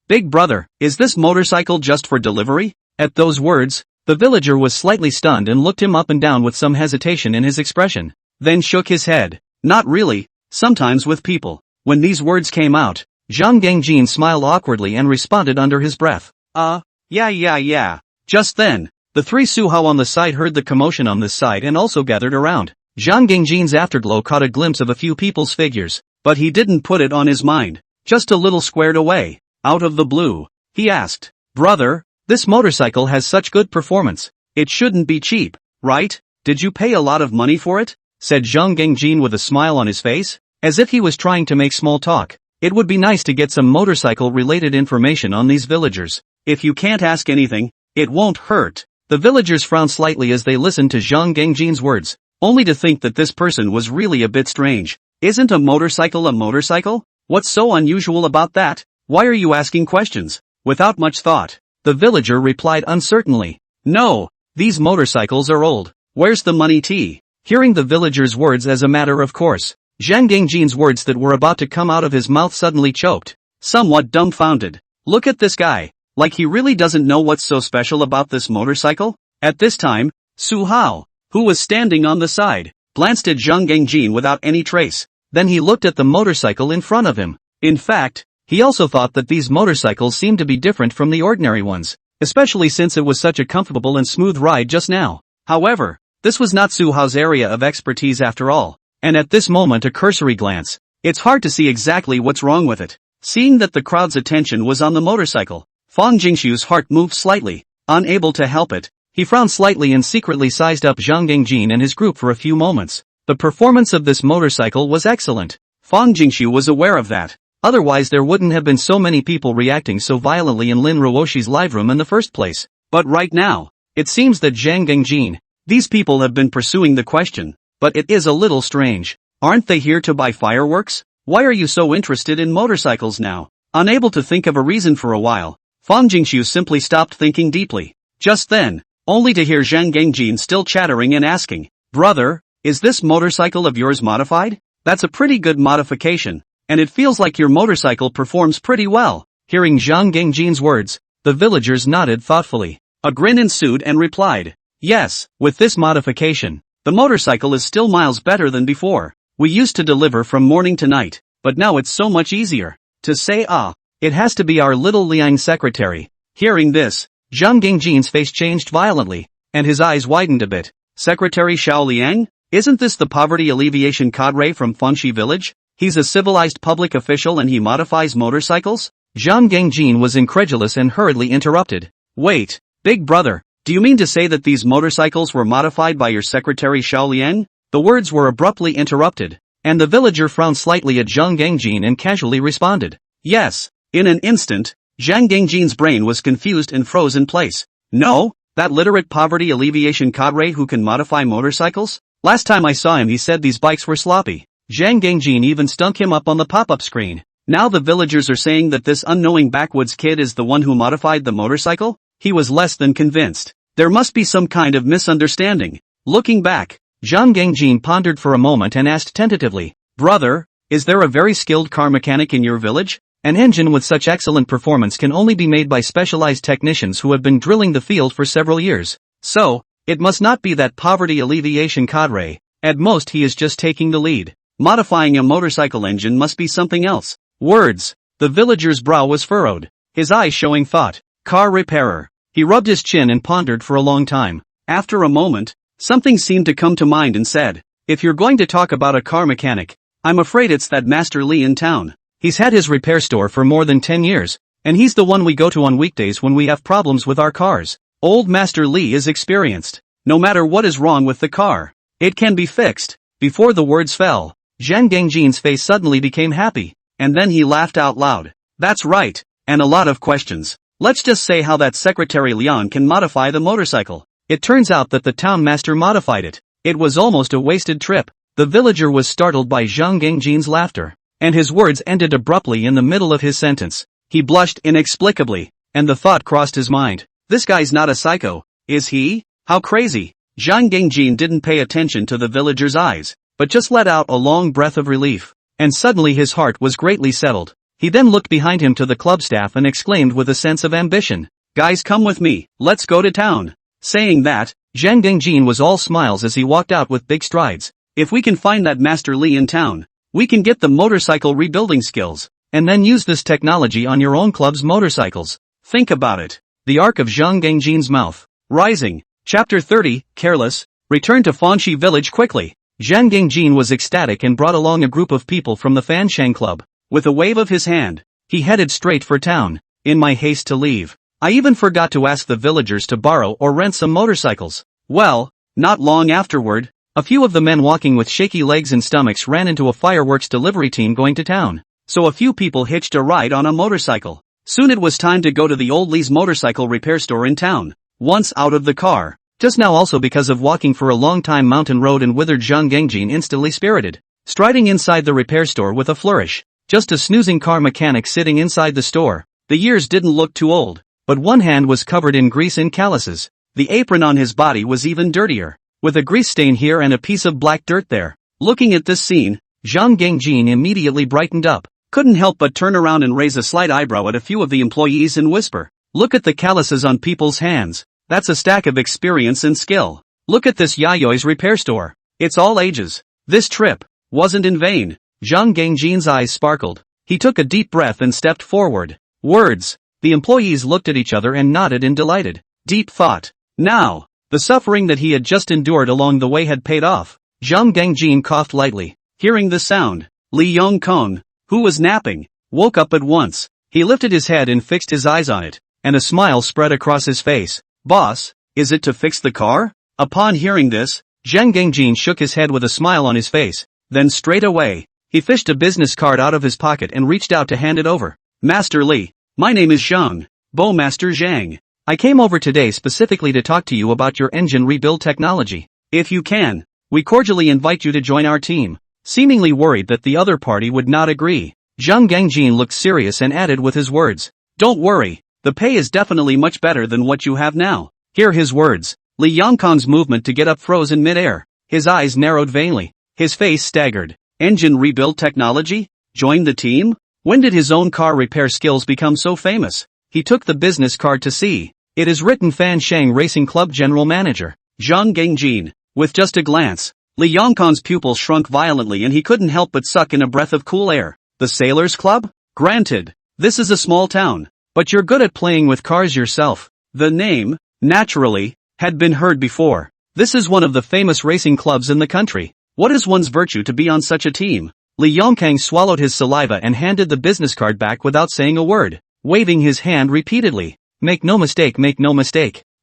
Big brother, is this motorcycle just for delivery? At those words, the villager was slightly stunned and looked him up and down with some hesitation in his expression, then shook his head. Not really, sometimes with people. When these words came out, Zhang Gangjin smiled awkwardly and responded under his breath. Yeah. Just then, the three Su Hao on the side heard the commotion on this side and also gathered around. Zhang Gangjin's afterglow caught a glimpse of a few people's figures, but he didn't put it on his mind. Just a little squared away, out of the blue, he asked, "Brother, this motorcycle has such good performance. It shouldn't be cheap, right? Did you pay a lot of money for it?" said Zhang Gangjin with a smile on his face, as if he was trying to make small talk. It would be nice to get some motorcycle-related information on these villagers. If you can't ask anything, it won't hurt. The villagers frowned slightly as they listened to Zhang Gangjin's words, only to think that this person was really a bit strange. Isn't a motorcycle a motorcycle? What's so unusual about that? Why are you asking questions? Without much thought, the villager replied uncertainly. No, these motorcycles are old. Where's the money tea? Hearing the villager's words as a matter of course, Zhang Gangjin's words that were about to come out of his mouth suddenly choked. Somewhat dumbfounded. Look at this guy. Like he really doesn't know what's so special about this motorcycle? At this time, Su Hao, who was standing on the side, glanced at Zhang Gangjin without any trace. Then he looked at the motorcycle in front of him. In fact, he also thought that these motorcycles seemed to be different from the ordinary ones, especially since it was such a comfortable and smooth ride just now. However, this was not Su Hao's area of expertise after all, and at this moment a cursory glance, it's hard to see exactly what's wrong with it. Seeing that the crowd's attention was on the motorcycle, Fang Jingshu's heart moved slightly. Unable to help it, he frowned slightly and secretly sized up Zhang Gangjin and his group for a few moments. The performance of this motorcycle was excellent. Fang Jingshu was aware of that. Otherwise there wouldn't have been so many people reacting so violently in Lin Ruoshi's live room in the first place. But right now, it seems that Zhang Gangjin, these people have been pursuing the question, but it is a little strange. Aren't they here to buy fireworks? Why are you so interested in motorcycles now? Unable to think of a reason for a while, Fang Jingshu simply stopped thinking deeply. Just then, only to hear Zhang Gangjin still chattering and asking, "Brother, is this motorcycle of yours modified? That's a pretty good modification. And it feels like your motorcycle performs pretty well. Hearing Zhang Gengjin's words, the villagers nodded thoughtfully. A grin ensued and replied, yes, with this modification, the motorcycle is still miles better than before. We used to deliver from morning to night, but now it's so much easier. To say it has to be our little Liang secretary. Hearing this, Zhang Gengjin's face changed violently, and his eyes widened a bit. Secretary Xiao Liang? Isn't this the poverty alleviation cadre from Fanxi village? He's a civilized public official and he modifies motorcycles? Zhang Gengjin was incredulous and hurriedly interrupted. Wait, big brother, do you mean to say that these motorcycles were modified by your secretary Xiao Liang? The words were abruptly interrupted, and the villager frowned slightly at Zhang Gengjin and casually responded. Yes. In an instant, Zhang Gengjin's brain was confused and froze in place. No, that literate poverty alleviation cadre who can modify motorcycles? Last time I saw him he said these bikes were sloppy. Zhang Gengjin even stunk him up on the pop-up screen. Now the villagers are saying that this unknowing backwoods kid is the one who modified the motorcycle? He was less than convinced. There must be some kind of misunderstanding. Looking back, Zhang Gengjin pondered for a moment and asked tentatively, brother, is there a very skilled car mechanic in your village? An engine with such excellent performance can only be made by specialized technicians who have been drilling the field for several years. So, it must not be that poverty alleviation cadre. At most he is just taking the lead. Modifying a motorcycle engine must be something else. Words. The villager's brow was furrowed, his eyes showing thought. Car repairer. He rubbed his chin and pondered for a long time. After a moment, something seemed to come to mind and said, if you're going to talk about a car mechanic, I'm afraid it's that Master Li in town. He's had his repair store for more than 10 years, and he's the one we go to on weekdays when we have problems with our cars. Old Master Li is experienced. No matter what is wrong with the car, it can be fixed. Before the words fell, Zhang Gengjin's face suddenly became happy, and then he laughed out loud. That's right, and a lot of questions. Let's just say how that Secretary Liang can modify the motorcycle. It turns out that the town master modified it. It was almost a wasted trip. The villager was startled by Zhang Gengjin's laughter, and his words ended abruptly in the middle of his sentence. He blushed inexplicably, and the thought crossed his mind. This guy's not a psycho, is he? How crazy. Zhang Gengjin didn't pay attention to the villager's eyes, but just let out a long breath of relief, and suddenly his heart was greatly settled. He then looked behind him to the club staff and exclaimed with a sense of ambition, guys, come with me, let's go to town. Saying that, Zhang Gengjin was all smiles as he walked out with big strides. If we can find that Master Li in town, we can get the motorcycle rebuilding skills, and then use this technology on your own club's motorcycles. Think about it. The arc of Zhang Gengjin's mouth. Rising. Chapter 30, Careless. Return to Fanxi village quickly. Zhang Gengjin was ecstatic and brought along a group of people from the Fansheng club. With a wave of his hand, he headed straight for town. In my haste to leave, I even forgot to ask the villagers to borrow or rent some motorcycles. Well, not long afterward, a few of the men walking with shaky legs and stomachs ran into a fireworks delivery team going to town. So a few people hitched a ride on a motorcycle. Soon it was time to go to the old Lee's motorcycle repair store in town. Once out of the car, just now also because of walking for a long time mountain road and withered, Zhang Gengjin instantly spirited, striding inside the repair store with a flourish. Just a snoozing car mechanic sitting inside the store. The years didn't look too old, but one hand was covered in grease and calluses. The apron on his body was even dirtier, with a grease stain here and a piece of black dirt there. Looking at this scene, Zhang Gengjin immediately brightened up, couldn't help but turn around and raise a slight eyebrow at a few of the employees and whisper, look at the calluses on people's hands. That's a stack of experience and skill. Look at this Yayoi's repair store. It's all ages. This trip wasn't in vain. Zhang Gengjin's eyes sparkled. He took a deep breath and stepped forward. Words. The employees looked at each other and nodded in delighted, deep thought. Now, the suffering that he had just endured along the way had paid off. Zhang Gengjin coughed lightly. Hearing the sound, Li Yongkong, who was napping, woke up at once. He lifted his head and fixed his eyes on it, and a smile spread across his face. Boss, is it to fix the car? Upon hearing this, Zhang Gengjin shook his head with a smile on his face. Then straight away, he fished a business card out of his pocket and reached out to hand it over. Master Li, my name is Zhang, Bowmaster Zhang. I came over today specifically to talk to you about your engine rebuild technology. If you can, we cordially invite you to join our team. Seemingly worried that the other party would not agree, Zhang Gengjin looked serious and added with his words, don't worry, the pay is definitely much better than what you have now. Hear his words. Li Yongkong's movement to get up froze in midair. His eyes narrowed vainly. His face staggered. Engine rebuild technology? Joined the team? When did his own car repair skills become so famous? He took the business card to see. It is written Fan Shang Racing Club General Manager, Zhang Gengjin. With just a glance, Li Yongkang's pupils shrunk violently and he couldn't help but suck in a breath of cool air. The Sailors Club? Granted, this is a small town, but you're good at playing with cars yourself. The name, naturally, had been heard before. This is one of the famous racing clubs in the country. What is one's virtue to be on such a team? Li Yongkang swallowed his saliva and handed the business card back without saying a word, waving his hand repeatedly. Make no mistake,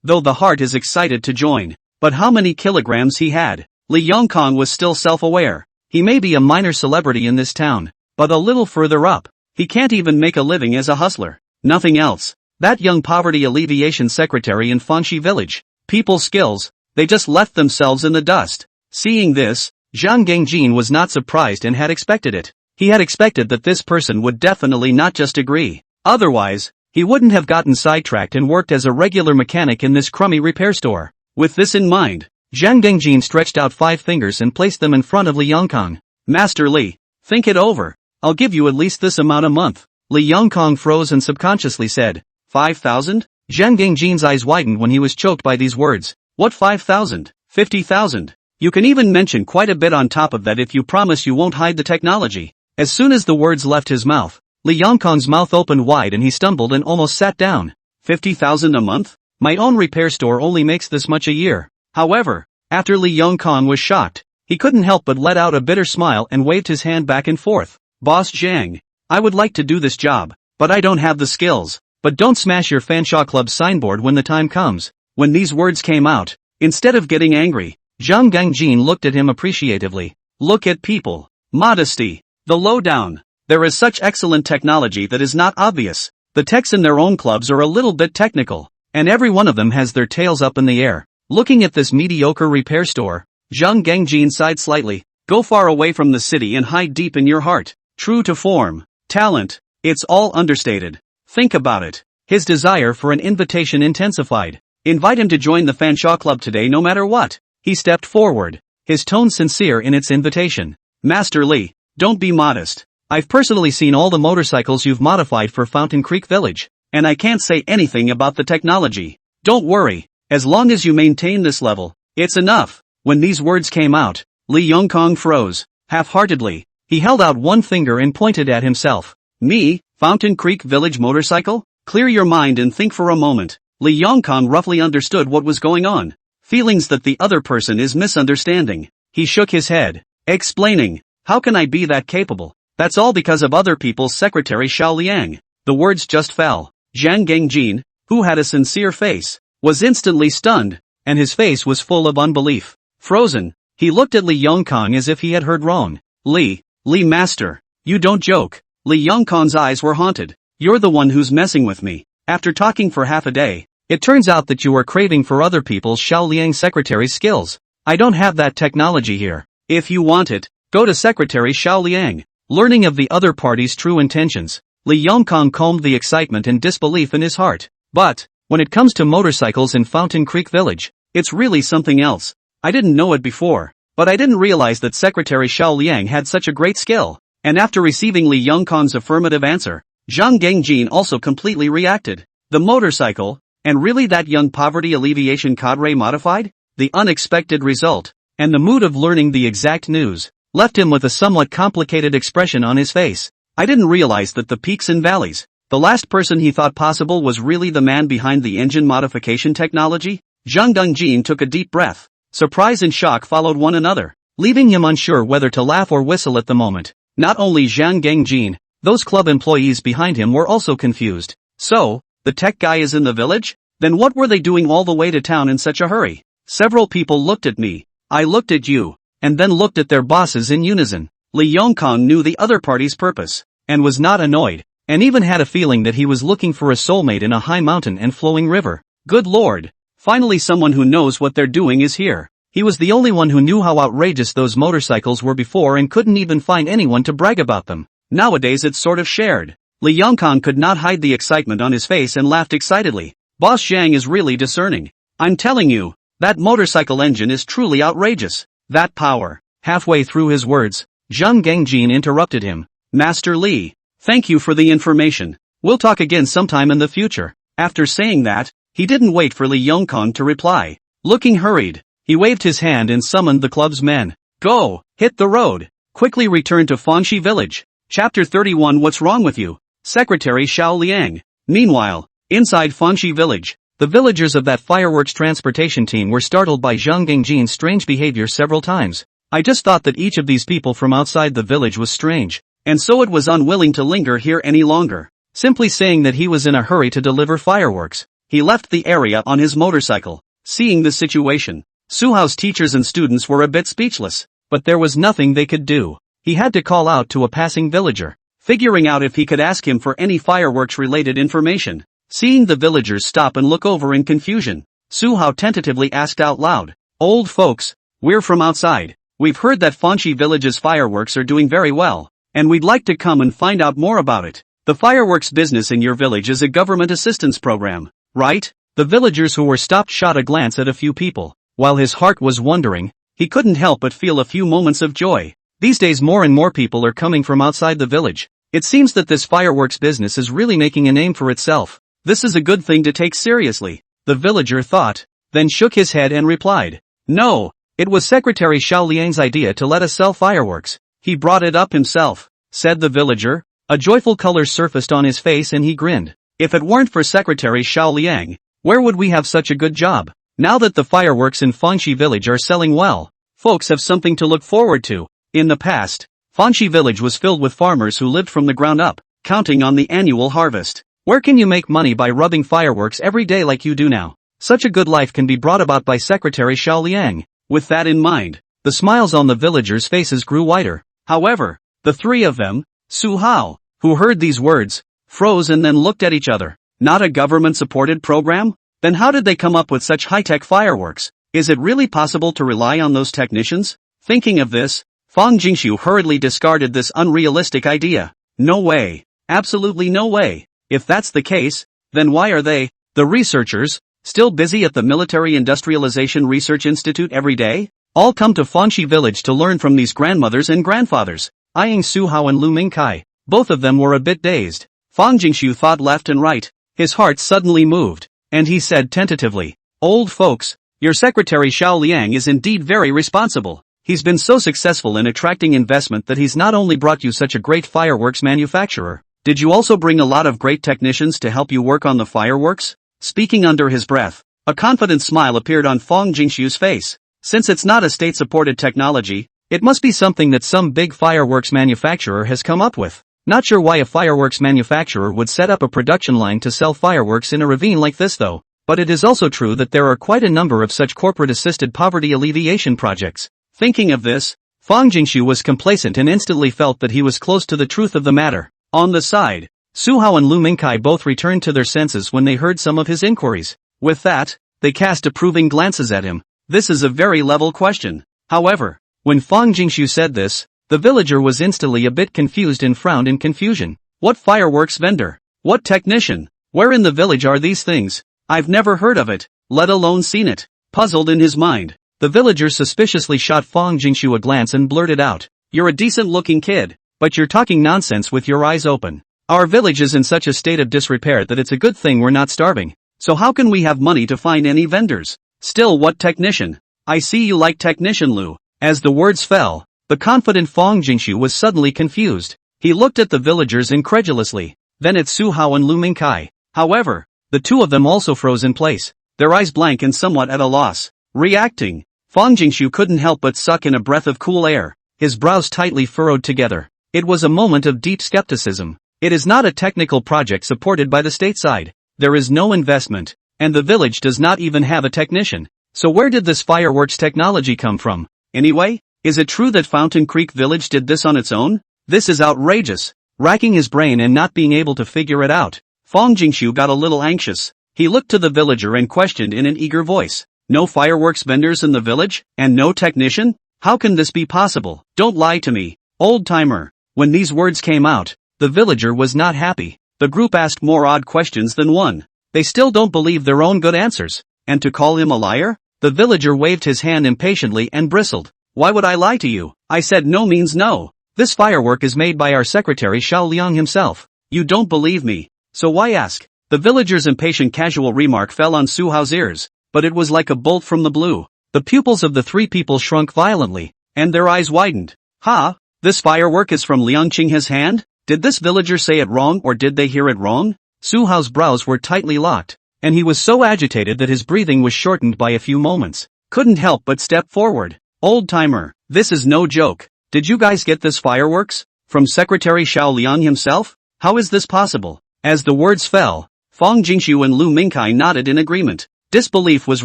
though the heart is excited to join. But how many kilograms he had? Li Yongkang was still self-aware. He may be a minor celebrity in this town, but a little further up, he can't even make a living as a hustler. Nothing else. That young poverty alleviation secretary in Fanshi village. People skills, they just left themselves in the dust. Seeing this, Zhang Gengjin was not surprised and had expected it. He had expected that this person would definitely not just agree. Otherwise, he wouldn't have gotten sidetracked and worked as a regular mechanic in this crummy repair store. With this in mind, Zhang Gengjin stretched out 5 fingers and placed them in front of Li Yongkang. Master Li, think it over. I'll give you at least this amount a month. Li Yongkang froze and subconsciously said, 5,000? Zhang Gengjin's eyes widened when he was choked by these words. What 5,000? 50,000? You can even mention quite a bit on top of that if you promise you won't hide the technology. As soon as the words left his mouth, Li Yongkang's mouth opened wide and he stumbled and almost sat down. 50,000 a month? My own repair store only makes this much a year. However, after Li Yongkang was shocked, he couldn't help but let out a bitter smile and waved his hand back and forth. Boss Zhang, I would like to do this job, but I don't have the skills. But don't smash your Fanshawe Club signboard when the time comes. When these words came out, instead of getting angry, Zhang Gengjin looked at him appreciatively. Look at people. Modesty. The lowdown. There is such excellent technology that is not obvious. The techs in their own clubs are a little bit technical, and every one of them has their tails up in the air. Looking at this mediocre repair store, Zhang Gengjin sighed slightly. Go far away from the city and hide deep in your heart. True to form. Talent. It's all understated. Think about it. His desire for an invitation intensified. Invite him to join the Fanshawe Club today no matter what. He stepped forward, his tone sincere in its invitation. Master Li, don't be modest. I've personally seen all the motorcycles you've modified for Fountain Creek Village, and I can't say anything about the technology. Don't worry, as long as you maintain this level, it's enough. When these words came out, Li Yongkang froze, half-heartedly. He held out one finger and pointed at himself. Me, Fountain Creek Village motorcycle? Clear your mind and think for a moment. Li Yongkang roughly understood what was going on. Feelings that the other person is misunderstanding. He shook his head, explaining, how can I be that capable? That's all because of other people's secretary Xiao Liang. The words just fell. Zhang Gengjin, who had a sincere face, was instantly stunned, and his face was full of unbelief. Frozen, he looked at Li Yongkang as if he had heard wrong. Li master, you don't joke. Li Yongkang's eyes were haunted. You're the one who's messing with me. After talking for half a day, it turns out that you are craving for other people's Xiao Liang secretary's skills. I don't have that technology here. If you want it, go to Secretary Xiao Liang. Learning of the other party's true intentions, Li Yongkang calmed the excitement and disbelief in his heart. But, when it comes to motorcycles in Fountain Creek Village, it's really something else. I didn't know it before, but I didn't realize that Secretary Xiao Liang had such a great skill. And after receiving Li Yongkang's affirmative answer, Zhang Gengjin also completely reacted. The motorcycle? And really that young poverty alleviation cadre modified? The unexpected result, and the mood of learning the exact news, left him with a somewhat complicated expression on his face. I didn't realize that the peaks and valleys, the last person he thought possible was really the man behind the engine modification technology? Zhang Gengjin took a deep breath. Surprise and shock followed one another, leaving him unsure whether to laugh or whistle at the moment. Not only Zhang Gengjin, those club employees behind him were also confused. So, the tech guy is in the village? Then what were they doing all the way to town in such a hurry? Several people looked at me. I looked at you, and then looked at their bosses in unison. Li Yongkang knew the other party's purpose, and was not annoyed, and even had a feeling that he was looking for a soulmate in a high mountain and flowing river. Good lord! Finally someone who knows what they're doing is here. He was the only one who knew how outrageous those motorcycles were before and couldn't even find anyone to brag about them. Nowadays it's sort of shared. Li Yongkang could not hide the excitement on his face and laughed excitedly. Boss Zhang is really discerning. I'm telling you, that motorcycle engine is truly outrageous. That power. Halfway through his words, Zhang Gangjin interrupted him. Master Li, thank you for the information. We'll talk again sometime in the future. After saying that, he didn't wait for Li Yongkang to reply. Looking hurried, he waved his hand and summoned the club's men. Go, hit the road. Quickly return to Fangxi village. Chapter 31. What's wrong with you? Secretary Xiao Liang. Meanwhile, inside Fangxi village, the villagers of that fireworks transportation team were startled by Zhang Gangjin's strange behavior several times. I just thought that each of these people from outside the village was strange, and so it was unwilling to linger here any longer. Simply saying that he was in a hurry to deliver fireworks, he left the area on his motorcycle. Seeing the situation, Su Hao's teachers and students were a bit speechless, but there was nothing they could do. He had to call out to a passing villager, figuring out if he could ask him for any fireworks-related information. Seeing the villagers stop and look over in confusion, Su Hao tentatively asked out loud, "Old folks, we're from outside. We've heard that Fangxi village's fireworks are doing very well, and we'd like to come and find out more about it. The fireworks business in your village is a government assistance program, right?" The villagers who were stopped shot a glance at a few people. While his heart was wondering, he couldn't help but feel a few moments of joy. These days more and more people are coming from outside the village. It seems that this fireworks business is really making a name for itself. This is a good thing to take seriously, the villager thought, then shook his head and replied, "No, it was Secretary Xiao Liang's idea to let us sell fireworks. He brought it up himself," said the villager. A joyful color surfaced on his face and he grinned. "If it weren't for Secretary Xiao Liang, where would we have such a good job? Now that the fireworks in Fangxi village are selling well, folks have something to look forward to." In the past, Fangxi village was filled with farmers who lived from the ground up, counting on the annual harvest. Where can you make money by rubbing fireworks every day like you do now? Such a good life can be brought about by Secretary Xiao Liang. With that in mind, the smiles on the villagers' faces grew wider. However, the three of them, Su Hao, who heard these words, froze and then looked at each other. Not a government-supported program? Then how did they come up with such high-tech fireworks? Is it really possible to rely on those technicians? Thinking of this, Fang Jingxiu hurriedly discarded this unrealistic idea. No way. Absolutely no way. If that's the case, then why are they, the researchers, still busy at the Military Industrialization Research Institute every day? All come to Fangxi village to learn from these grandmothers and grandfathers. Eyeing Su Hao and Lu Mingkai, both of them were a bit dazed. Fang Jingxiu thought left and right. His heart suddenly moved, and he said tentatively, "Old folks, your secretary Xiao Liang is indeed very responsible. He's been so successful in attracting investment that he's not only brought you such a great fireworks manufacturer, did you also bring a lot of great technicians to help you work on the fireworks?" Speaking under his breath, a confident smile appeared on Fang Jingxiu's face. Since it's not a state-supported technology, it must be something that some big fireworks manufacturer has come up with. Not sure why a fireworks manufacturer would set up a production line to sell fireworks in a ravine like this though, but it is also true that there are quite a number of such corporate-assisted poverty alleviation projects. Thinking of this, Fang Jingxiu was complacent and instantly felt that he was close to the truth of the matter. On the side, Su Hao and Lu Mingkai both returned to their senses when they heard some of his inquiries. With that, they cast approving glances at him. This is a very level question. However, when Fang Jingxiu said this, the villager was instantly a bit confused and frowned in confusion. What fireworks vendor? What technician? Where in the village are these things? I've never heard of it, let alone seen it. Puzzled in his mind, the villager suspiciously shot Fang Jingxiu a glance and blurted out, "You're a decent-looking kid, but you're talking nonsense with your eyes open. Our village is in such a state of disrepair that it's a good thing we're not starving. So how can we have money to find any vendors? Still, what technician? I see you like technician Lu." As the words fell, the confident Fang Jingxiu was suddenly confused. He looked at the villagers incredulously, then at Su Hao and Lu Mingkai. However, the two of them also froze in place, their eyes blank and somewhat at a loss. Reacting, Fang Jingxiu couldn't help but suck in a breath of cool air, his brows tightly furrowed together. It was a moment of deep skepticism. It is not a technical project supported by the state side. There is no investment, and the village does not even have a technician. So where did this fireworks technology come from? Anyway, is it true that Fountain Creek Village did this on its own? This is outrageous. Racking his brain and not being able to figure it out, Fang Jingxiu got a little anxious. He looked to the villager and questioned in an eager voice, "No fireworks vendors in the village, and no technician? How can this be possible? Don't lie to me, old-timer." When these words came out, the villager was not happy. The group asked more odd questions than one. They still don't believe their own good answers. And to call him a liar? The villager waved his hand impatiently and bristled. "Why would I lie to you? I said no means no. This firework is made by our secretary Xiao Liang himself. You don't believe me. So why ask? The villager's impatient casual remark fell on Su Hao's ears, but it was like a bolt from the blue. The pupils of the three people shrunk violently, and their eyes widened. Ha! This firework is from Liang Qinghe's hand? Did this villager say it wrong or did they hear it wrong? Su Hao's brows were tightly locked, and he was so agitated that his breathing was shortened by a few moments. Couldn't help but step forward. Old-timer, this is no joke. Did you guys get this fireworks? From Secretary Xiao Liang himself? How is this possible? As the words fell, Fang Jingxiu and Lu Mingkai nodded in agreement. Disbelief was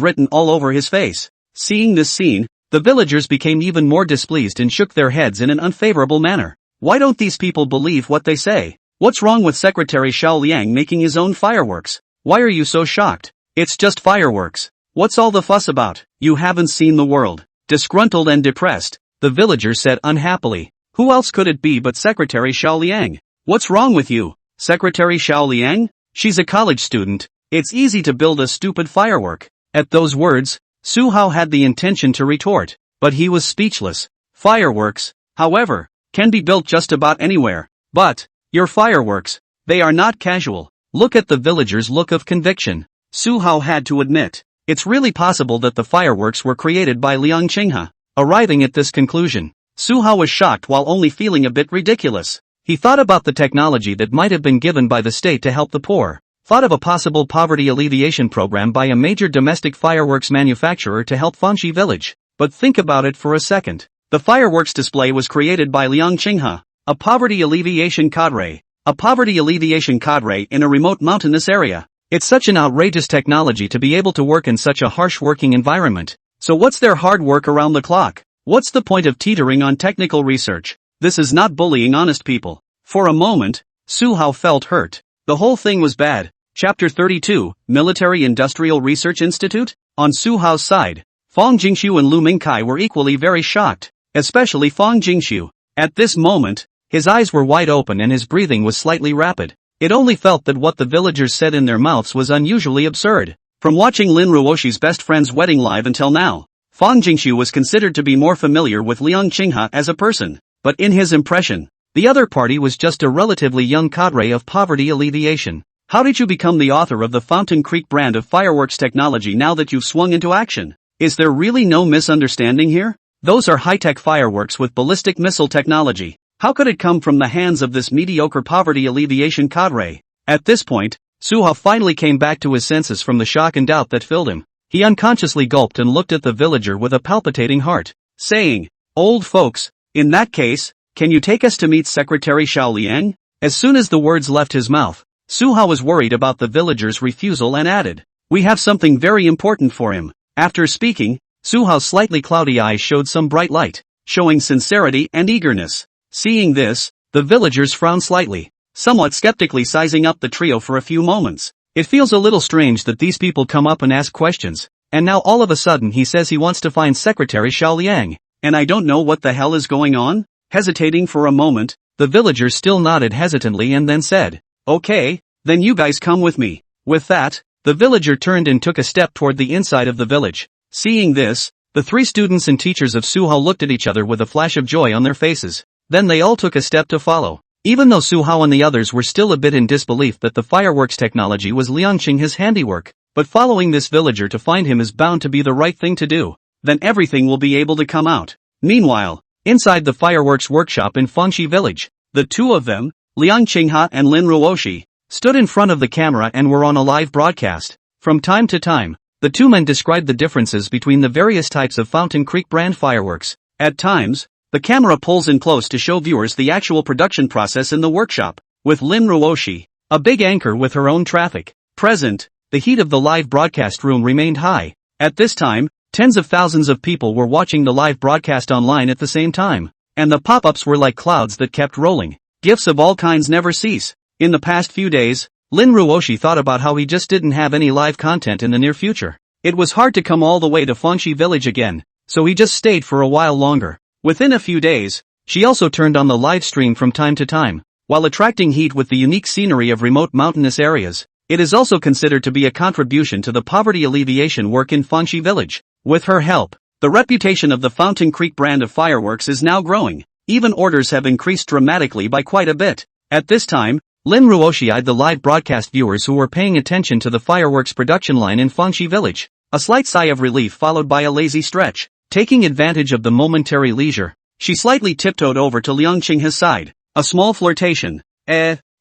written all over his face. Seeing this scene, the villagers became even more displeased and shook their heads in an unfavorable manner. Why don't these people believe what they say? What's wrong with Secretary Xiao Liang making his own fireworks? Why are you so shocked? It's just fireworks. What's all the fuss about? You haven't seen the world. Disgruntled and depressed, the villagers said unhappily. Who else could it be but Secretary Xiao Liang? What's wrong with you? Secretary Xiao Liang? She's a college student. It's easy to build a stupid firework. At those words, Su Hao had the intention to retort, but he was speechless. Fireworks, however, can be built just about anywhere. But, your fireworks, they are not casual. Look at the villagers' look of conviction. Su Hao had to admit, it's really possible that the fireworks were created by Liang Qinghe. Arriving at this conclusion, Su Hao was shocked while only feeling a bit ridiculous. He thought about the technology that might have been given by the state to help the poor, thought of a possible poverty alleviation program by a major domestic fireworks manufacturer to help Fangxi village. But think about it for a second. The fireworks display was created by Liang Qinghe, a poverty alleviation cadre. A poverty alleviation cadre in a remote mountainous area. It's such an outrageous technology to be able to work in such a harsh working environment. So what's their hard work around the clock? What's the point of teetering on technical research? This is not bullying honest people. For a moment, Su Hao felt hurt. The whole thing was bad. Chapter 32, Military Industrial Research Institute? On Su Hao's side, Fang Jingxiu and Lu Mingkai were equally very shocked, especially Fang Jingxiu. At this moment, his eyes were wide open and his breathing was slightly rapid. It only felt that what the villagers said in their mouths was unusually absurd. From watching Lin Ruoshi's best friend's wedding live until now, Fang Jingxiu was considered to be more familiar with Liang Qinghe as a person. But in his impression, the other party was just a relatively young cadre of poverty alleviation. How did you become the author of the Fountain Creek brand of fireworks technology now that you've swung into action? Is there really no misunderstanding here? Those are high-tech fireworks with ballistic missile technology. How could it come from the hands of this mediocre poverty alleviation cadre? At this point, Su Hao finally came back to his senses from the shock and doubt that filled him. He unconsciously gulped and looked at the villager with a palpitating heart, saying, "Old folks, in that case, can you take us to meet Secretary Xiao Liang?" As soon as the words left his mouth, Su Hao was worried about the villager's refusal and added, "We have something very important for him." After speaking, Su Hao's slightly cloudy eyes showed some bright light, showing sincerity and eagerness. Seeing this, the villagers frowned slightly, somewhat skeptically sizing up the trio for a few moments. It feels a little strange that these people come up and ask questions, and now all of a sudden he says he wants to find Secretary Xiao Liang, and I don't know what the hell is going on? Hesitating for a moment, the villagers still nodded hesitantly and then said, "Okay, then you guys come with me." With that, the villager turned and took a step toward the inside of the village. Seeing this, the three students and teachers of Su Hao looked at each other with a flash of joy on their faces. Then they all took a step to follow. Even though Su Hao and the others were still a bit in disbelief that the fireworks technology was Liang Qinghe's handiwork, but following this villager to find him is bound to be the right thing to do. Then everything will be able to come out. Meanwhile, inside the fireworks workshop in Fangxi village, the two of them, Liang Qinghe and Lin Ruoshi, stood in front of the camera and were on a live broadcast. From time to time, the two men described the differences between the various types of Fountain Creek brand fireworks. At times, the camera pulls in close to show viewers the actual production process in the workshop. With Lin Ruoshi, a big anchor with her own traffic, present, the heat of the live broadcast room remained high. At this time, tens of thousands of people were watching the live broadcast online at the same time, and the pop-ups were like clouds that kept rolling. Gifts of all kinds never cease. In the past few days, Lin Ruoshi thought about how he just didn't have any live content in the near future. It was hard to come all the way to Fangxi village again, so he just stayed for a while longer. Within a few days, she also turned on the live stream from time to time, while attracting heat with the unique scenery of remote mountainous areas. It is also considered to be a contribution to the poverty alleviation work in Fangxi village. With her help, the reputation of the Fountain Creek brand of fireworks is now growing. Even orders have increased dramatically by quite a bit. At this time, Lin Ruoshi eyed the live broadcast viewers who were paying attention to the fireworks production line in Fangxi village. A slight sigh of relief followed by a lazy stretch. Taking advantage of the momentary leisure, she slightly tiptoed over to Liang Qinghe's side. A small flirtation.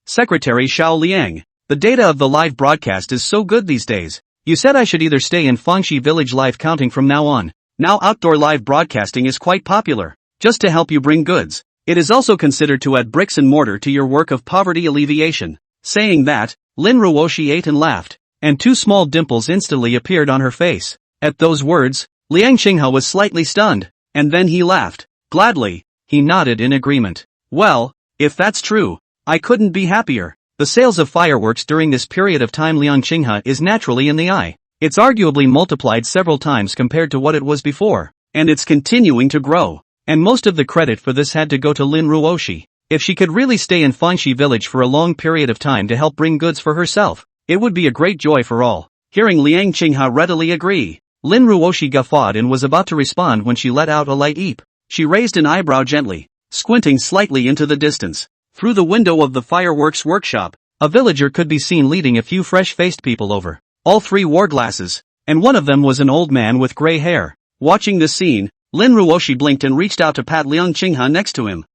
Secretary Xiao Liang. The data of the live broadcast is so good these days. You said I should either stay in Fangxi village live counting from now on. Now outdoor live broadcasting is quite popular. Just to help you bring goods. It is also considered to add bricks and mortar to your work of poverty alleviation. Saying that, Lin Ruoshi ate and laughed, and two small dimples instantly appeared on her face. At those words, Liang Qinghe was slightly stunned, and then he laughed. Gladly, he nodded in agreement. Well, if that's true, I couldn't be happier. The sales of fireworks during this period of time Liang Qinghe is naturally in the eye. It's arguably multiplied several times compared to what it was before, and it's continuing to grow. And most of the credit for this had to go to Lin Ruoshi. If she could really stay in Fangxi village for a long period of time to help bring goods for herself, it would be a great joy for all. Hearing Liang Qinghe readily agree, Lin Ruoshi guffawed and was about to respond when she let out a light eep. She raised an eyebrow gently, squinting slightly into the distance. Through the window of the fireworks workshop, a villager could be seen leading a few fresh-faced people over. All three wore glasses, and one of them was an old man with gray hair. Watching this scene, Lin Ruoshi blinked and reached out to pat Liang Qinghe next to him.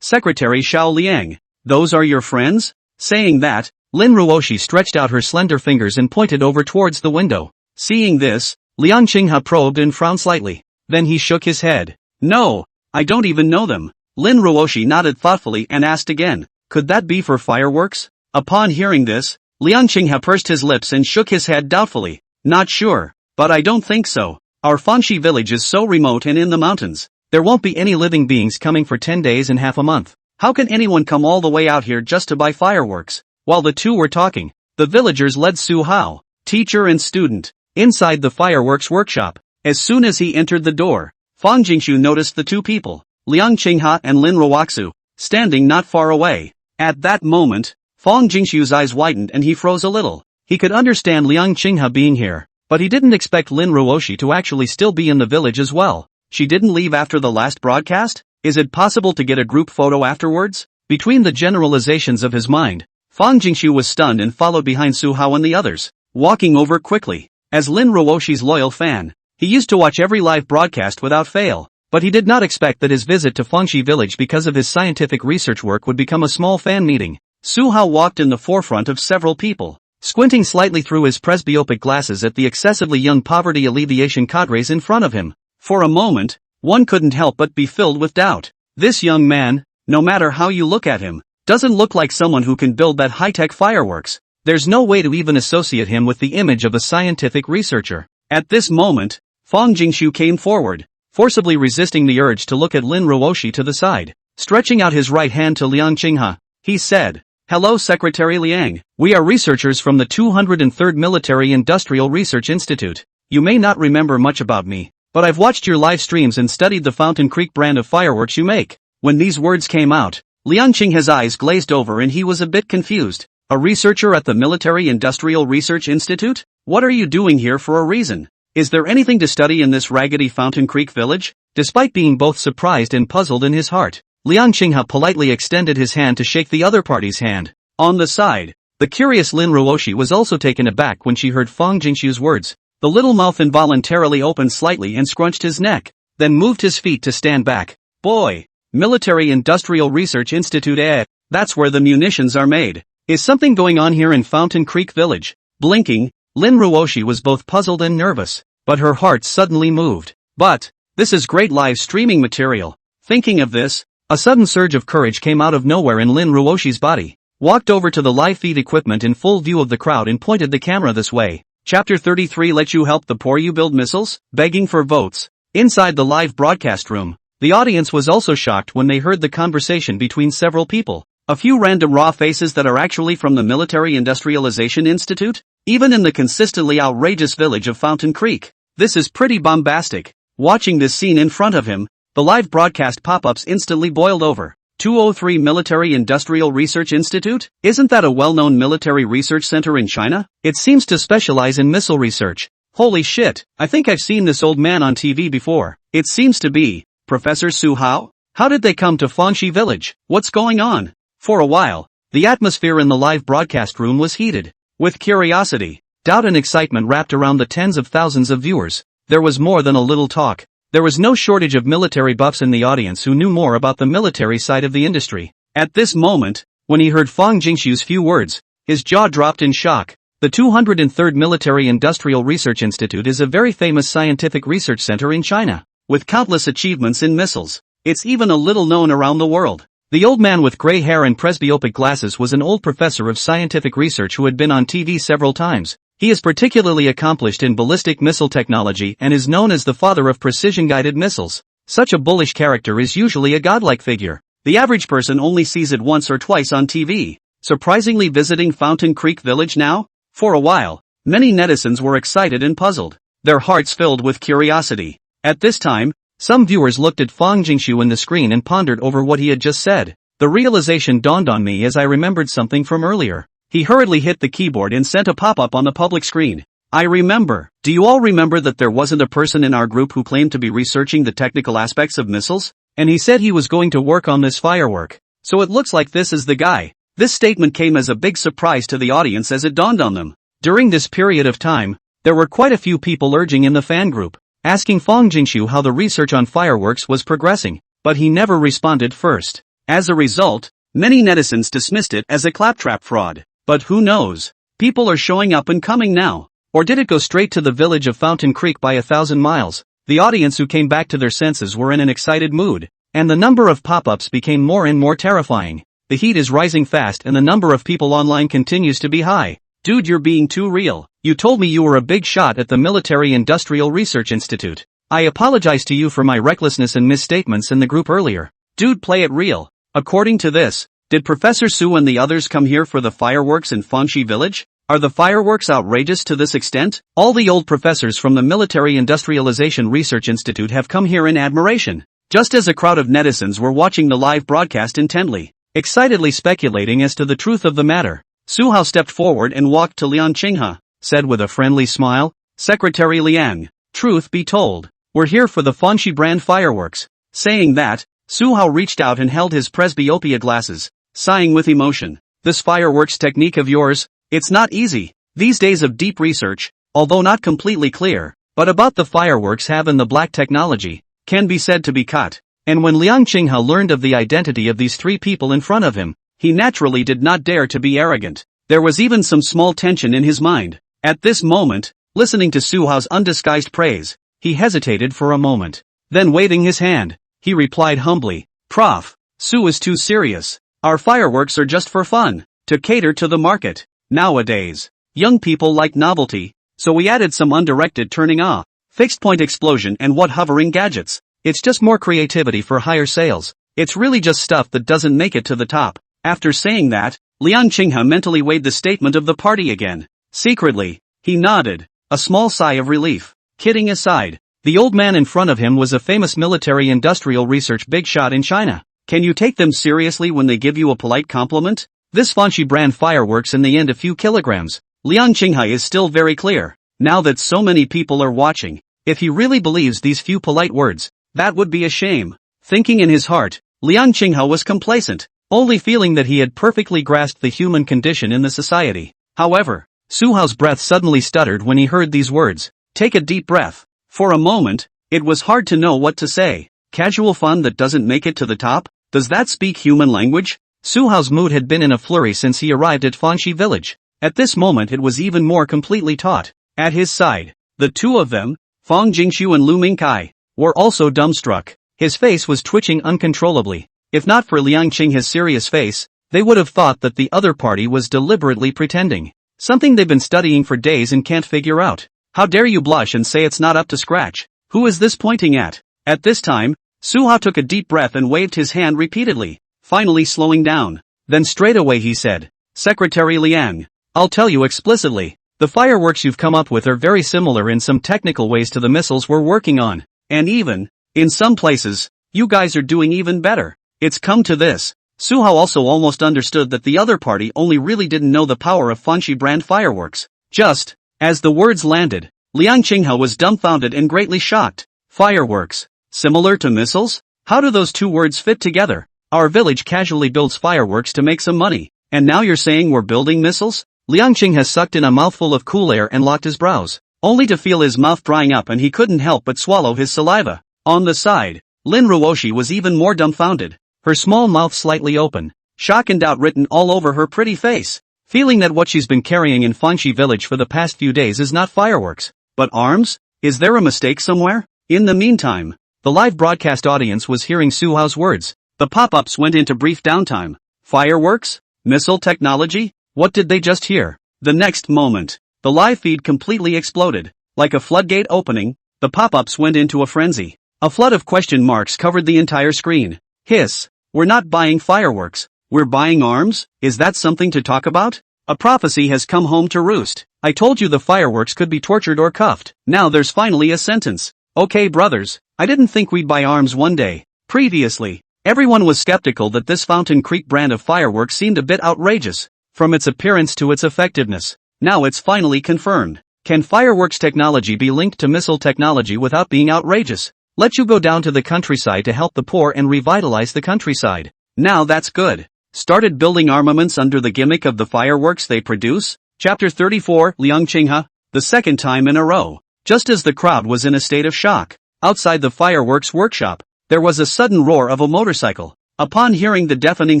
Secretary Xiao Liang, those are your friends? Saying that, Lin Ruoshi stretched out her slender fingers and pointed over towards the window. Seeing this, Liang Qinghe probed and frowned slightly. Then he shook his head. No, I don't even know them. Lin Ruoshi nodded thoughtfully and asked again, could that be for fireworks? Upon hearing this, Liang Qinghe pursed his lips and shook his head doubtfully. Not sure, but I don't think so. Our Fangxi village is so remote and in the mountains. There won't be any living beings coming for 10 days and half a month. How can anyone come all the way out here just to buy fireworks? While the two were talking, the villagers led Su Hao, teacher and student, inside the fireworks workshop. As soon as he entered the door, Fang Jingshu noticed the two people, Liang Qinghe and Lin Ruoxu, standing not far away. At that moment, Fang Jingshu's eyes widened and he froze a little. He could understand Liang Qinghe being here, but he didn't expect Lin Ruoshi to actually still be in the village as well. She didn't leave after the last broadcast? Is it possible to get a group photo afterwards? Between the generalizations of his mind, Fang Jingshu was stunned and followed behind Su Hao and the others, walking over quickly. As Lin Ruoshi's loyal fan, he used to watch every live broadcast without fail, but he did not expect that his visit to Fangxi village because of his scientific research work would become a small fan meeting. Su Hao walked in the forefront of several people, squinting slightly through his presbyopic glasses at the excessively young poverty alleviation cadres in front of him. For a moment, one couldn't help but be filled with doubt. This young man, no matter how you look at him, doesn't look like someone who can build that high-tech fireworks. There's no way to even associate him with the image of a scientific researcher. At this moment, Fang Jingshu came forward, forcibly resisting the urge to look at Lin Ruoshi to the side. Stretching out his right hand to Liang Qinghe, he said, "Hello Secretary Liang, we are researchers from the 203rd Military Industrial Research Institute. You may not remember much about me, but I've watched your live streams and studied the Fountain Creek brand of fireworks you make." When these words came out, Liang Qinghe's eyes glazed over and he was a bit confused. A researcher at the Military Industrial Research Institute? What are you doing here for a reason? Is there anything to study in this raggedy Fountain Creek village? Despite being both surprised and puzzled in his heart, Liang Qinghe politely extended his hand to shake the other party's hand. On the side, the curious Lin Ruoshi was also taken aback when she heard Fang Jingshu's words. The little mouth involuntarily opened slightly and scrunched his neck, then moved his feet to stand back. Boy, Military Industrial Research Institute, that's where the munitions are made. Is something going on here in Fountain Creek Village? Blinking, Lin Ruoshi was both puzzled and nervous, but her heart suddenly moved. But, this is great live streaming material. Thinking of this, a sudden surge of courage came out of nowhere in Lin Ruoshi's body. Walked over to the live feed equipment in full view of the crowd and pointed the camera this way. Chapter 33 Let you help the poor you build missiles? Begging for votes. Inside the live broadcast room, the audience was also shocked when they heard the conversation between several people. A few random raw faces that are actually from the Military Industrialization Institute? Even in the consistently outrageous village of Fountain Creek. This is pretty bombastic. Watching this scene in front of him, the live broadcast pop-ups instantly boiled over. 203 Military Industrial Research Institute? Isn't that a well-known military research center in China? It seems to specialize in missile research. Holy shit, I think I've seen this old man on TV before. It seems to be Professor Su Hao? How did they come to Fangxi village? What's going on? For a while, the atmosphere in the live broadcast room was heated. With curiosity, doubt and excitement wrapped around the tens of thousands of viewers. There was more than a little talk. There was no shortage of military buffs in the audience who knew more about the military side of the industry. At this moment, when he heard Fang Jingshu's few words, his jaw dropped in shock. The 203rd Military Industrial Research Institute is a very famous scientific research center in China, with countless achievements in missiles. It's even a little known around the world. The old man with gray hair and presbyopic glasses was an old professor of scientific research who had been on TV several times. He is particularly accomplished in ballistic missile technology and is known as the father of precision-guided missiles. Such a bullish character is usually a godlike figure. The average person only sees it once or twice on TV. Surprisingly visiting Fountain Creek Village now? For a while, many netizens were excited and puzzled, their hearts filled with curiosity. At this time, some viewers looked at Fang Jingshu in the screen and pondered over what he had just said. The realization dawned on me as I remembered something from earlier. He hurriedly hit the keyboard and sent a pop-up on the public screen. I remember. Do you all remember that there wasn't a person in our group who claimed to be researching the technical aspects of missiles? And he said he was going to work on this firework. So it looks like this is the guy. This statement came as a big surprise to the audience as it dawned on them. During this period of time, there were quite a few people urging in the fan group, asking Fang Jingshu how the research on fireworks was progressing, but he never responded first. As a result, many netizens dismissed it as a claptrap fraud. But who knows? People are showing up and coming now. Or did it go straight to the village of Fountain Creek by 1,000 miles? The audience who came back to their senses were in an excited mood, and the number of pop-ups became more and more terrifying. The heat is rising fast and the number of people online continues to be high. Dude, you're being too real. You told me you were a big shot at the Military Industrial Research Institute. I apologize to you for my recklessness and misstatements in the group earlier. Dude, play it real. According to this, did Professor Su and the others come here for the fireworks in Fangxi village? Are the fireworks outrageous to this extent? All the old professors from the Military Industrialization Research Institute have come here in admiration. Just as a crowd of netizens were watching the live broadcast intently, excitedly speculating as to the truth of the matter, Su Hao stepped forward and walked to Liang Qinghe, said with a friendly smile, Secretary Liang, truth be told, we're here for the Fangxi brand fireworks. Saying that, Su Hao reached out and held his presbyopia glasses, sighing with emotion. This fireworks technique of yours, it's not easy. These days of deep research, although not completely clear, but about the fireworks have in the black technology, can be said to be cut. And when Liang Qinghe learned of the identity of these three people in front of him, he naturally did not dare to be arrogant. There was even some small tension in his mind. At this moment, listening to Su Hao's undisguised praise, he hesitated for a moment. Then waving his hand, he replied humbly, Prof. Su is too serious. Our fireworks are just for fun, to cater to the market. Nowadays, young people like novelty, so we added some undirected turning off, fixed point explosion and what hovering gadgets. It's just more creativity for higher sales. It's really just stuff that doesn't make it to the top. After saying that, Liang Qinghe mentally weighed the statement of the party again. Secretly, he nodded, a small sigh of relief. Kidding aside, the old man in front of him was a famous military industrial research big shot in China. Can you take them seriously when they give you a polite compliment? This Fangxi brand fireworks in the end a few kilograms. Liang Qinghe is still very clear. Now that so many people are watching, if he really believes these few polite words, that would be a shame. Thinking in his heart, Liang Qinghe was complacent, only feeling that he had perfectly grasped the human condition in the society. However, Su Hao's breath suddenly stuttered when he heard these words. Take a deep breath. For a moment, it was hard to know what to say. Casual fun that doesn't make it to the top? Does that speak human language? Su Hao's mood had been in a flurry since he arrived at Fangxi village. At this moment it was even more completely taut. At his side, the two of them, Fang Jingshu and Lu Mingkai, were also dumbstruck. His face was twitching uncontrollably. If not for Liang Qinghe's serious face, they would have thought that the other party was deliberately pretending. Something they've been studying for days and can't figure out. How dare you blush and say it's not up to scratch? Who is this pointing at? At this time, Su Hao took a deep breath and waved his hand repeatedly, finally slowing down. Then straight away he said, Secretary Liang, I'll tell you explicitly, the fireworks you've come up with are very similar in some technical ways to the missiles we're working on. And even, in some places, you guys are doing even better. It's come to this. Su Hao also almost understood that the other party only really didn't know the power of Fangxi brand fireworks. Just, as the words landed, Liang Qinghe was dumbfounded and greatly shocked. Fireworks, similar to missiles? How do those two words fit together? Our village casually builds fireworks to make some money, and now you're saying we're building missiles? Liangqing has sucked in a mouthful of cool air and locked his brows, only to feel his mouth drying up and he couldn't help but swallow his saliva. On the side, Lin Ruoshi was even more dumbfounded, her small mouth slightly open, shock and doubt written all over her pretty face, feeling that what she's been carrying in Fanxi village for the past few days is not fireworks, but arms? Is there a mistake somewhere? In the meantime, the live broadcast audience was hearing Su Hao's words. The pop-ups went into brief downtime. Fireworks? Missile technology? What did they just hear? The next moment, the live feed completely exploded. Like a floodgate opening, the pop-ups went into a frenzy. A flood of question marks covered the entire screen. Hiss. We're not buying fireworks. We're buying arms? Is that something to talk about? A prophecy has come home to roost. I told you the fireworks could be tortured or cuffed. Now there's finally a sentence. Okay brothers, I didn't think we'd buy arms one day. Previously, everyone was skeptical that this Fountain Creek brand of fireworks seemed a bit outrageous, from its appearance to its effectiveness. Now it's finally confirmed. Can fireworks technology be linked to missile technology without being outrageous? Let you go down to the countryside to help the poor and revitalize the countryside. Now that's good. Started building armaments under the gimmick of the fireworks they produce? Chapter 34, Liang Qinghe, the second time in a row. Just as the crowd was in a state of shock, outside the fireworks workshop, there was a sudden roar of a motorcycle. Upon hearing the deafening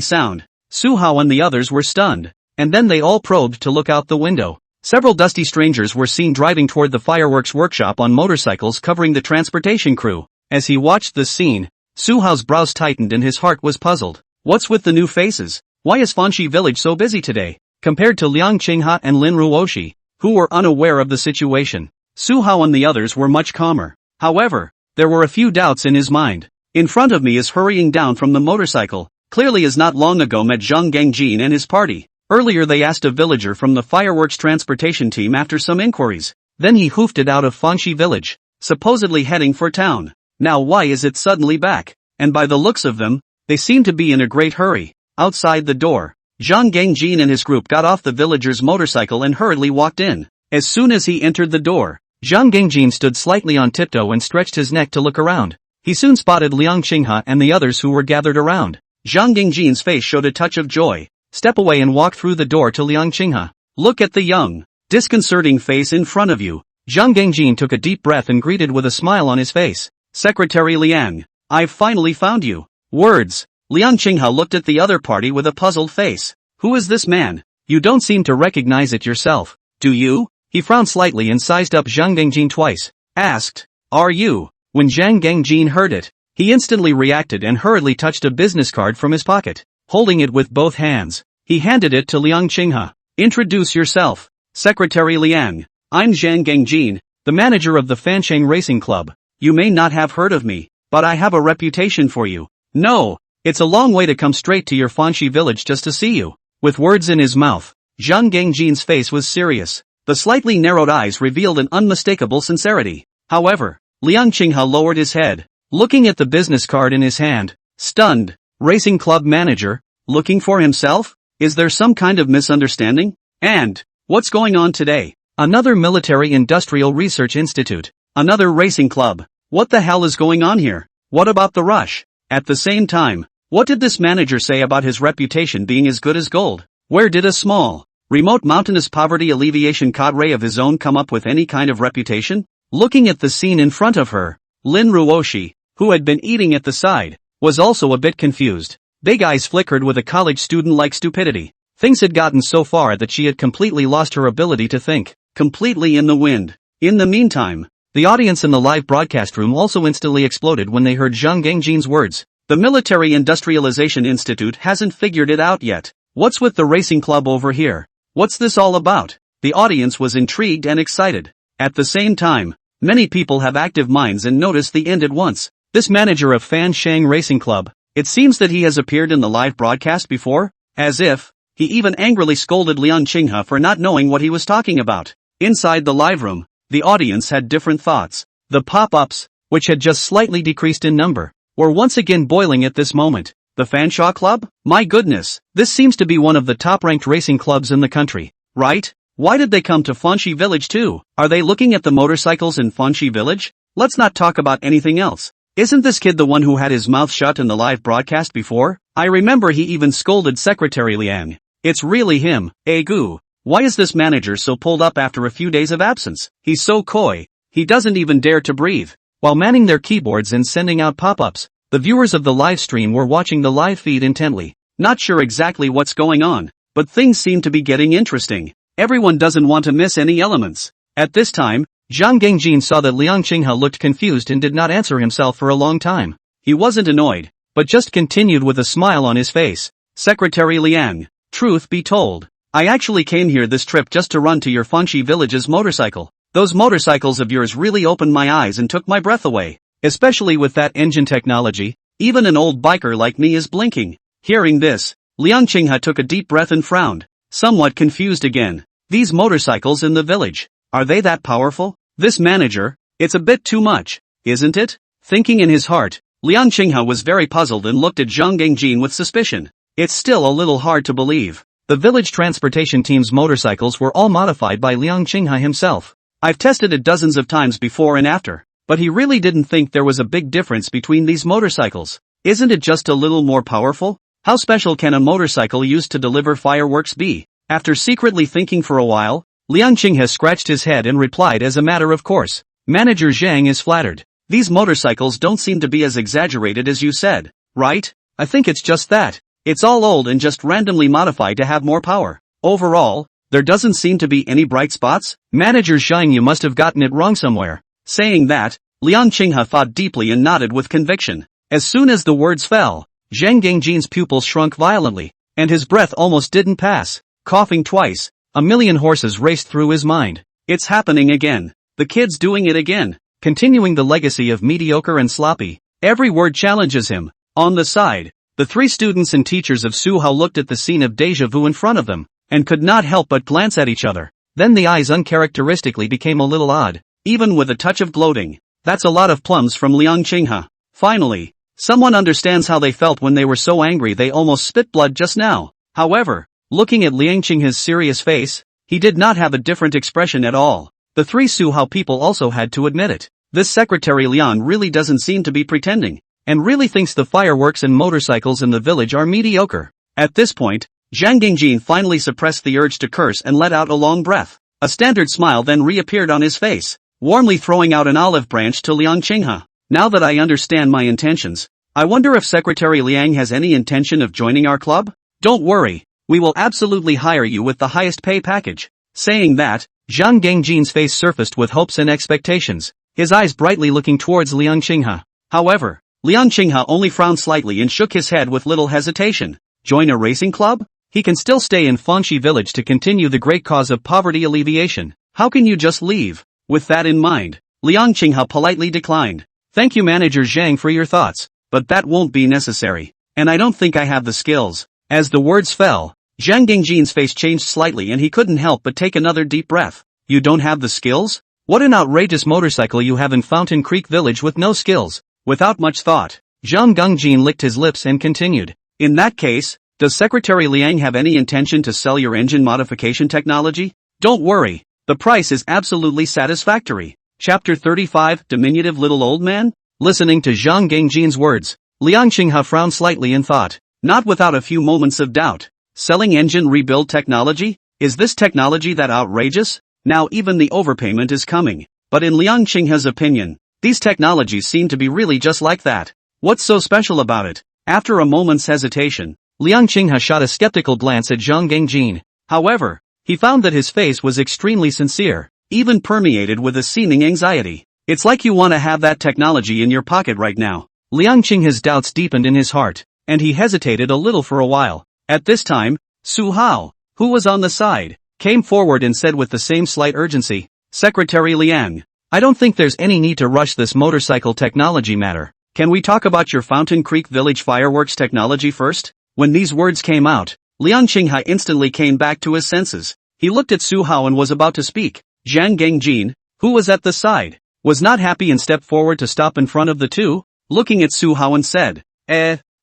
sound, Su Hao and the others were stunned, and then they all probed to look out the window. Several dusty strangers were seen driving toward the fireworks workshop on motorcycles covering the transportation crew. As he watched this scene, Su Hao's brows tightened and his heart was puzzled. What's with the new faces? Why is Fanxi village so busy today? Compared to Liang Qinghe and Lin Ruoshi, who were unaware of the situation, Su Hao and the others were much calmer. However, there were a few doubts in his mind. In front of me is hurrying down from the motorcycle, clearly has not long ago met Zhang Gangjin and his party. Earlier they asked a villager from the fireworks transportation team after some inquiries. Then he hoofed it out of Fanxi village, supposedly heading for town. Now why is it suddenly back? And by the looks of them, they seem to be in a great hurry. Outside the door, Zhang Gangjin and his group got off the villager's motorcycle and hurriedly walked in. As soon as he entered the door, Zhang Gangjin stood slightly on tiptoe and stretched his neck to look around. He soon spotted Liang Qinghe and the others who were gathered around. Zhang Gangjin's face showed a touch of joy. Step away and walk through the door to Liang Qinghe. Look at the young, disconcerting face in front of you. Zhang Gangjin took a deep breath and greeted with a smile on his face. Secretary Liang, I've finally found you. Words. Liang Qinghe looked at the other party with a puzzled face. Who is this man? You don't seem to recognize it yourself, do you? He frowned slightly and sized up Zhang Gangjin twice. Asked, are you? When Zhang Gangjin heard it, he instantly reacted and hurriedly touched a business card from his pocket. Holding it with both hands, he handed it to Liang Qinghe. Introduce yourself. Secretary Liang, I'm Zhang Gangjin, the manager of the Fansheng Racing Club. You may not have heard of me, but I have a reputation for you. No, it's a long way to come straight to your Fanxi village just to see you. With words in his mouth, Zhang Gangjin's face was serious. The slightly narrowed eyes revealed an unmistakable sincerity. However, Liang Qinghe lowered his head, looking at the business card in his hand, stunned. Racing club manager? Looking for himself? Is there some kind of misunderstanding? And, what's going on today? Another military industrial research institute. Another racing club. What the hell is going on here? What about the rush? At the same time, what did this manager say about his reputation being as good as gold? Where did a small, remote mountainous poverty alleviation cadre of his own come up with any kind of reputation? Looking at the scene in front of her, Lin Ruoshi, who had been eating at the side, was also a bit confused. Big eyes flickered with a college student-like stupidity. Things had gotten so far that she had completely lost her ability to think, completely in the wind. In the meantime, the audience in the live broadcast room also instantly exploded when they heard Zhang Gangjin's words. The Military Industrialization Institute hasn't figured it out yet. What's with the racing club over here? What's this all about? The audience was intrigued and excited. At the same time, many people have active minds and noticed the end at once. This manager of Fansheng Racing Club, it seems that he has appeared in the live broadcast before, as if, he even angrily scolded Liang Qinghe for not knowing what he was talking about. Inside the live room, the audience had different thoughts. The pop-ups, which had just slightly decreased in number, were once again boiling at this moment. The Fanshawe Club? My goodness, this seems to be one of the top-ranked racing clubs in the country, right? Why did they come to Fanxi village too? Are they looking at the motorcycles in Fanxi village? Let's not talk about anything else. Isn't this kid the one who had his mouth shut in the live broadcast before? I remember he even scolded Secretary Liang. It's really him, Goo. Why is this manager so pulled up after a few days of absence? He's so coy. He doesn't even dare to breathe. While manning their keyboards and sending out pop-ups, the viewers of the live stream were watching the live feed intently. Not sure exactly what's going on, but things seem to be getting interesting. Everyone doesn't want to miss any elements. At this time, Zhang Gengjin saw that Liang Qinghe looked confused and did not answer himself for a long time. He wasn't annoyed, but just continued with a smile on his face. Secretary Liang, truth be told, I actually came here this trip just to run to your Fengshi village's motorcycle. Those motorcycles of yours really opened my eyes and took my breath away. Especially with that engine technology, even an old biker like me is blinking. Hearing this, Liang Qinghe took a deep breath and frowned, somewhat confused again. These motorcycles in the village, are they that powerful? This manager, it's a bit too much, isn't it? Thinking in his heart, Liang Qinghe was very puzzled and looked at Zhang Gengjin with suspicion. It's still a little hard to believe. The village transportation team's motorcycles were all modified by Liang Qinghe himself. I've tested it dozens of times before and after, but he really didn't think there was a big difference between these motorcycles. Isn't it just a little more powerful? How special can a motorcycle used to deliver fireworks be? After secretly thinking for a while, Liang Qinghe scratched his head and replied as a matter of course. Manager Zhang is flattered. These motorcycles don't seem to be as exaggerated as you said, right? I think it's just that. It's all old and just randomly modified to have more power. Overall, there doesn't seem to be any bright spots. Manager Zhang, you must have gotten it wrong somewhere. Saying that, Liang Qinghe thought deeply and nodded with conviction. As soon as the words fell, Zhang Gengjin's pupils shrunk violently, and his breath almost didn't pass. Coughing twice, a million horses raced through his mind. It's happening again. The kid's doing it again. Continuing the legacy of mediocre and sloppy. Every word challenges him. On the side, the three students and teachers of Su Hao looked at the scene of deja vu in front of them, and could not help but glance at each other. Then the eyes uncharacteristically became a little odd, even with a touch of gloating. That's a lot of plums from Liang Qinghe. Finally, someone understands how they felt when they were so angry they almost spit blood just now. However, looking at Liang Qinghe's serious face, he did not have a different expression at all. The three Su Hao people also had to admit it. This Secretary Liang really doesn't seem to be pretending, and really thinks the fireworks and motorcycles in the village are mediocre. At this point, Zhang Gengjin finally suppressed the urge to curse and let out a long breath. A standard smile then reappeared on his face, warmly throwing out an olive branch to Liang Qinghe. Now that I understand my intentions, I wonder if Secretary Liang has any intention of joining our club? Don't worry, we will absolutely hire you with the highest pay package. Saying that, Zhang Gengjin's face surfaced with hopes and expectations, his eyes brightly looking towards Liang Qinghe. However, Liang Qinghe only frowned slightly and shook his head with little hesitation. Join a racing club? He can still stay in Fengshi village to continue the great cause of poverty alleviation. How can you just leave? With that in mind, Liang Qinghe politely declined. Thank you Manager Zhang for your thoughts, but that won't be necessary. And I don't think I have the skills. As the words fell, Zhang Gengjin's face changed slightly and he couldn't help but take another deep breath. You don't have the skills? What an outrageous motorcycle you have in Fountain Creek Village with no skills. Without much thought, Zhang Gengjin licked his lips and continued. In that case, does Secretary Liang have any intention to sell your engine modification technology? Don't worry, the price is absolutely satisfactory. Chapter 35, Diminutive Little Old Man? Listening to Zhang Gengjin's words, Liang Qinghe frowned slightly and thought, not without a few moments of doubt. Selling engine rebuild technology? Is this technology that outrageous? Now even the overpayment is coming. But in Liang Qinghe's opinion, these technologies seem to be really just like that. What's so special about it? After a moment's hesitation, Liang Qinghe shot a skeptical glance at Zhang Gengjin. However, he found that his face was extremely sincere, even permeated with a seeming anxiety. It's like you want to have that technology in your pocket right now. Liang Qinghe's doubts deepened in his heart, and he hesitated a little for a while. At this time, Su Hao, who was on the side, came forward and said with the same slight urgency, Secretary Liang, I don't think there's any need to rush this motorcycle technology matter. Can we talk about your Fountain Creek Village fireworks technology first? When these words came out, Liang Qinghe instantly came back to his senses. He looked at Su Hao and was about to speak. Zhang Gengjin, who was at the side, was not happy and stepped forward to stop in front of the two, looking at Su Hao and said,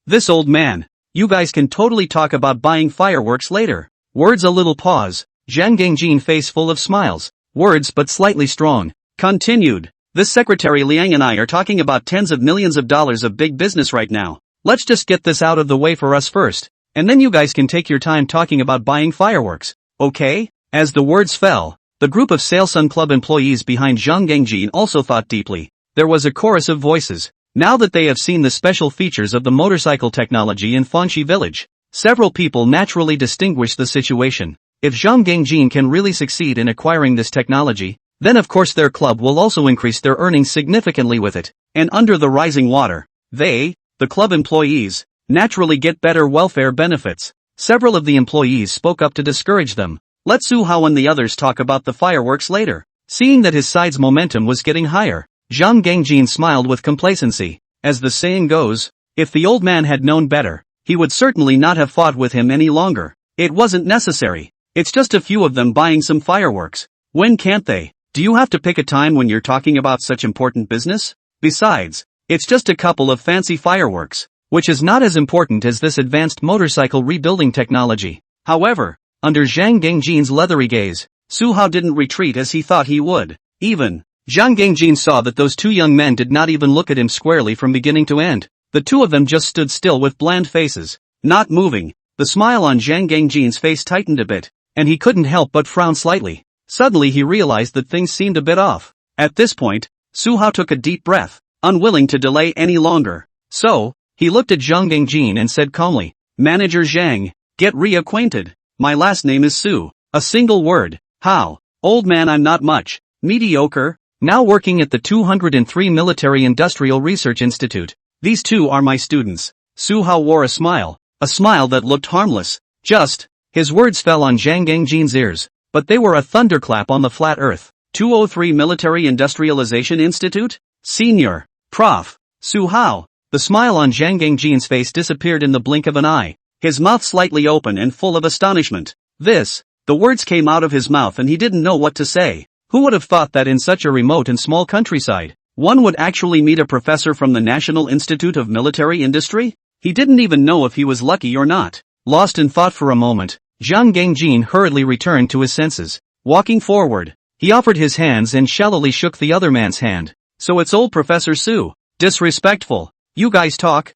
this old man. You guys can totally talk about buying fireworks later. Words a little pause, Zhang Gengjin face full of smiles, words but slightly strong, continued, This secretary Liang and I are talking about tens of millions of dollars of big business right now. Let's just get this out of the way for us first, and then you guys can take your time talking about buying fireworks, okay? As the words fell, the group of Sailsun Club employees behind Zhang Gangjin also thought deeply. There was a chorus of voices. Now that they have seen the special features of the motorcycle technology in Fanxi village, several people naturally distinguish the situation. If Zhang Gangjin can really succeed in acquiring this technology, then of course their club will also increase their earnings significantly with it. And under the rising water, they, the club employees, naturally get better welfare benefits. Several of the employees spoke up to discourage them. Let Su Hao and the others talk about the fireworks later. Seeing that his side's momentum was getting higher, Zhang Gangjin smiled with complacency. As the saying goes, if the old man had known better, he would certainly not have fought with him any longer. It wasn't necessary. It's just a few of them buying some fireworks. When can't they? Do you have to pick a time when you're talking about such important business? Besides, it's just a couple of fancy fireworks, which is not as important as this advanced motorcycle rebuilding technology. However, under Zhang Gangjin's leathery gaze, Su Hao didn't retreat as he thought he would. Even, Zhang Gangjin saw that those two young men did not even look at him squarely from beginning to end. The two of them just stood still with bland faces, not moving. The smile on Zhang Gangjin's face tightened a bit, and he couldn't help but frown slightly. Suddenly he realized that things seemed a bit off. At this point, Su Hao took a deep breath, unwilling to delay any longer. So, he looked at Zhang Gangjin and said calmly, "Manager Zhang, get reacquainted. My last name is Su." A single word. How? Old man, I'm not much. Mediocre. Now working at the 203 Military Industrial Research Institute. These two are my students. Su Hao wore a smile that looked harmless. Just. His words fell on Zhang Gangjin's ears, but they were a thunderclap on the flat earth. 203 Military Industrialization Institute? Senior. Prof. Su Hao. The smile on Zhang Gangjin's face disappeared in the blink of an eye, his mouth slightly open and full of astonishment. The words came out of his mouth and he didn't know what to say. Who would have thought that in such a remote and small countryside, one would actually meet a professor from the National Institute of Military Industry? He didn't even know if he was lucky or not. Lost in thought for a moment, Zhang Gangjin hurriedly returned to his senses. Walking forward, he offered his hands and shallowly shook the other man's hand. So it's old Professor Su. Disrespectful. You guys talk.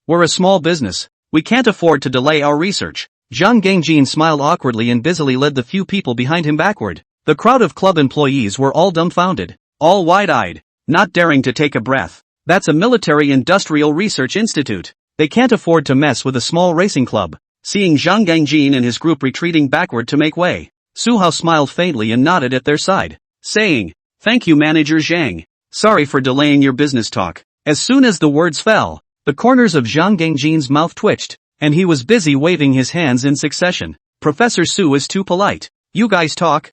We're a small business. We can't afford to delay our research. Zhang Gangjin smiled awkwardly and busily led the few people behind him backward. The crowd of club employees were all dumbfounded, all wide-eyed, not daring to take a breath. That's a military industrial research institute. They can't afford to mess with a small racing club. Seeing Zhang Gangjin and his group retreating backward to make way, Su Hao smiled faintly and nodded at their side, saying, "Thank you, Manager Zhang. Sorry for delaying your business talk." As soon as the words fell, the corners of Zhang Gangjin's mouth twitched, and he was busy waving his hands in succession. "Professor Su is too polite. You guys talk.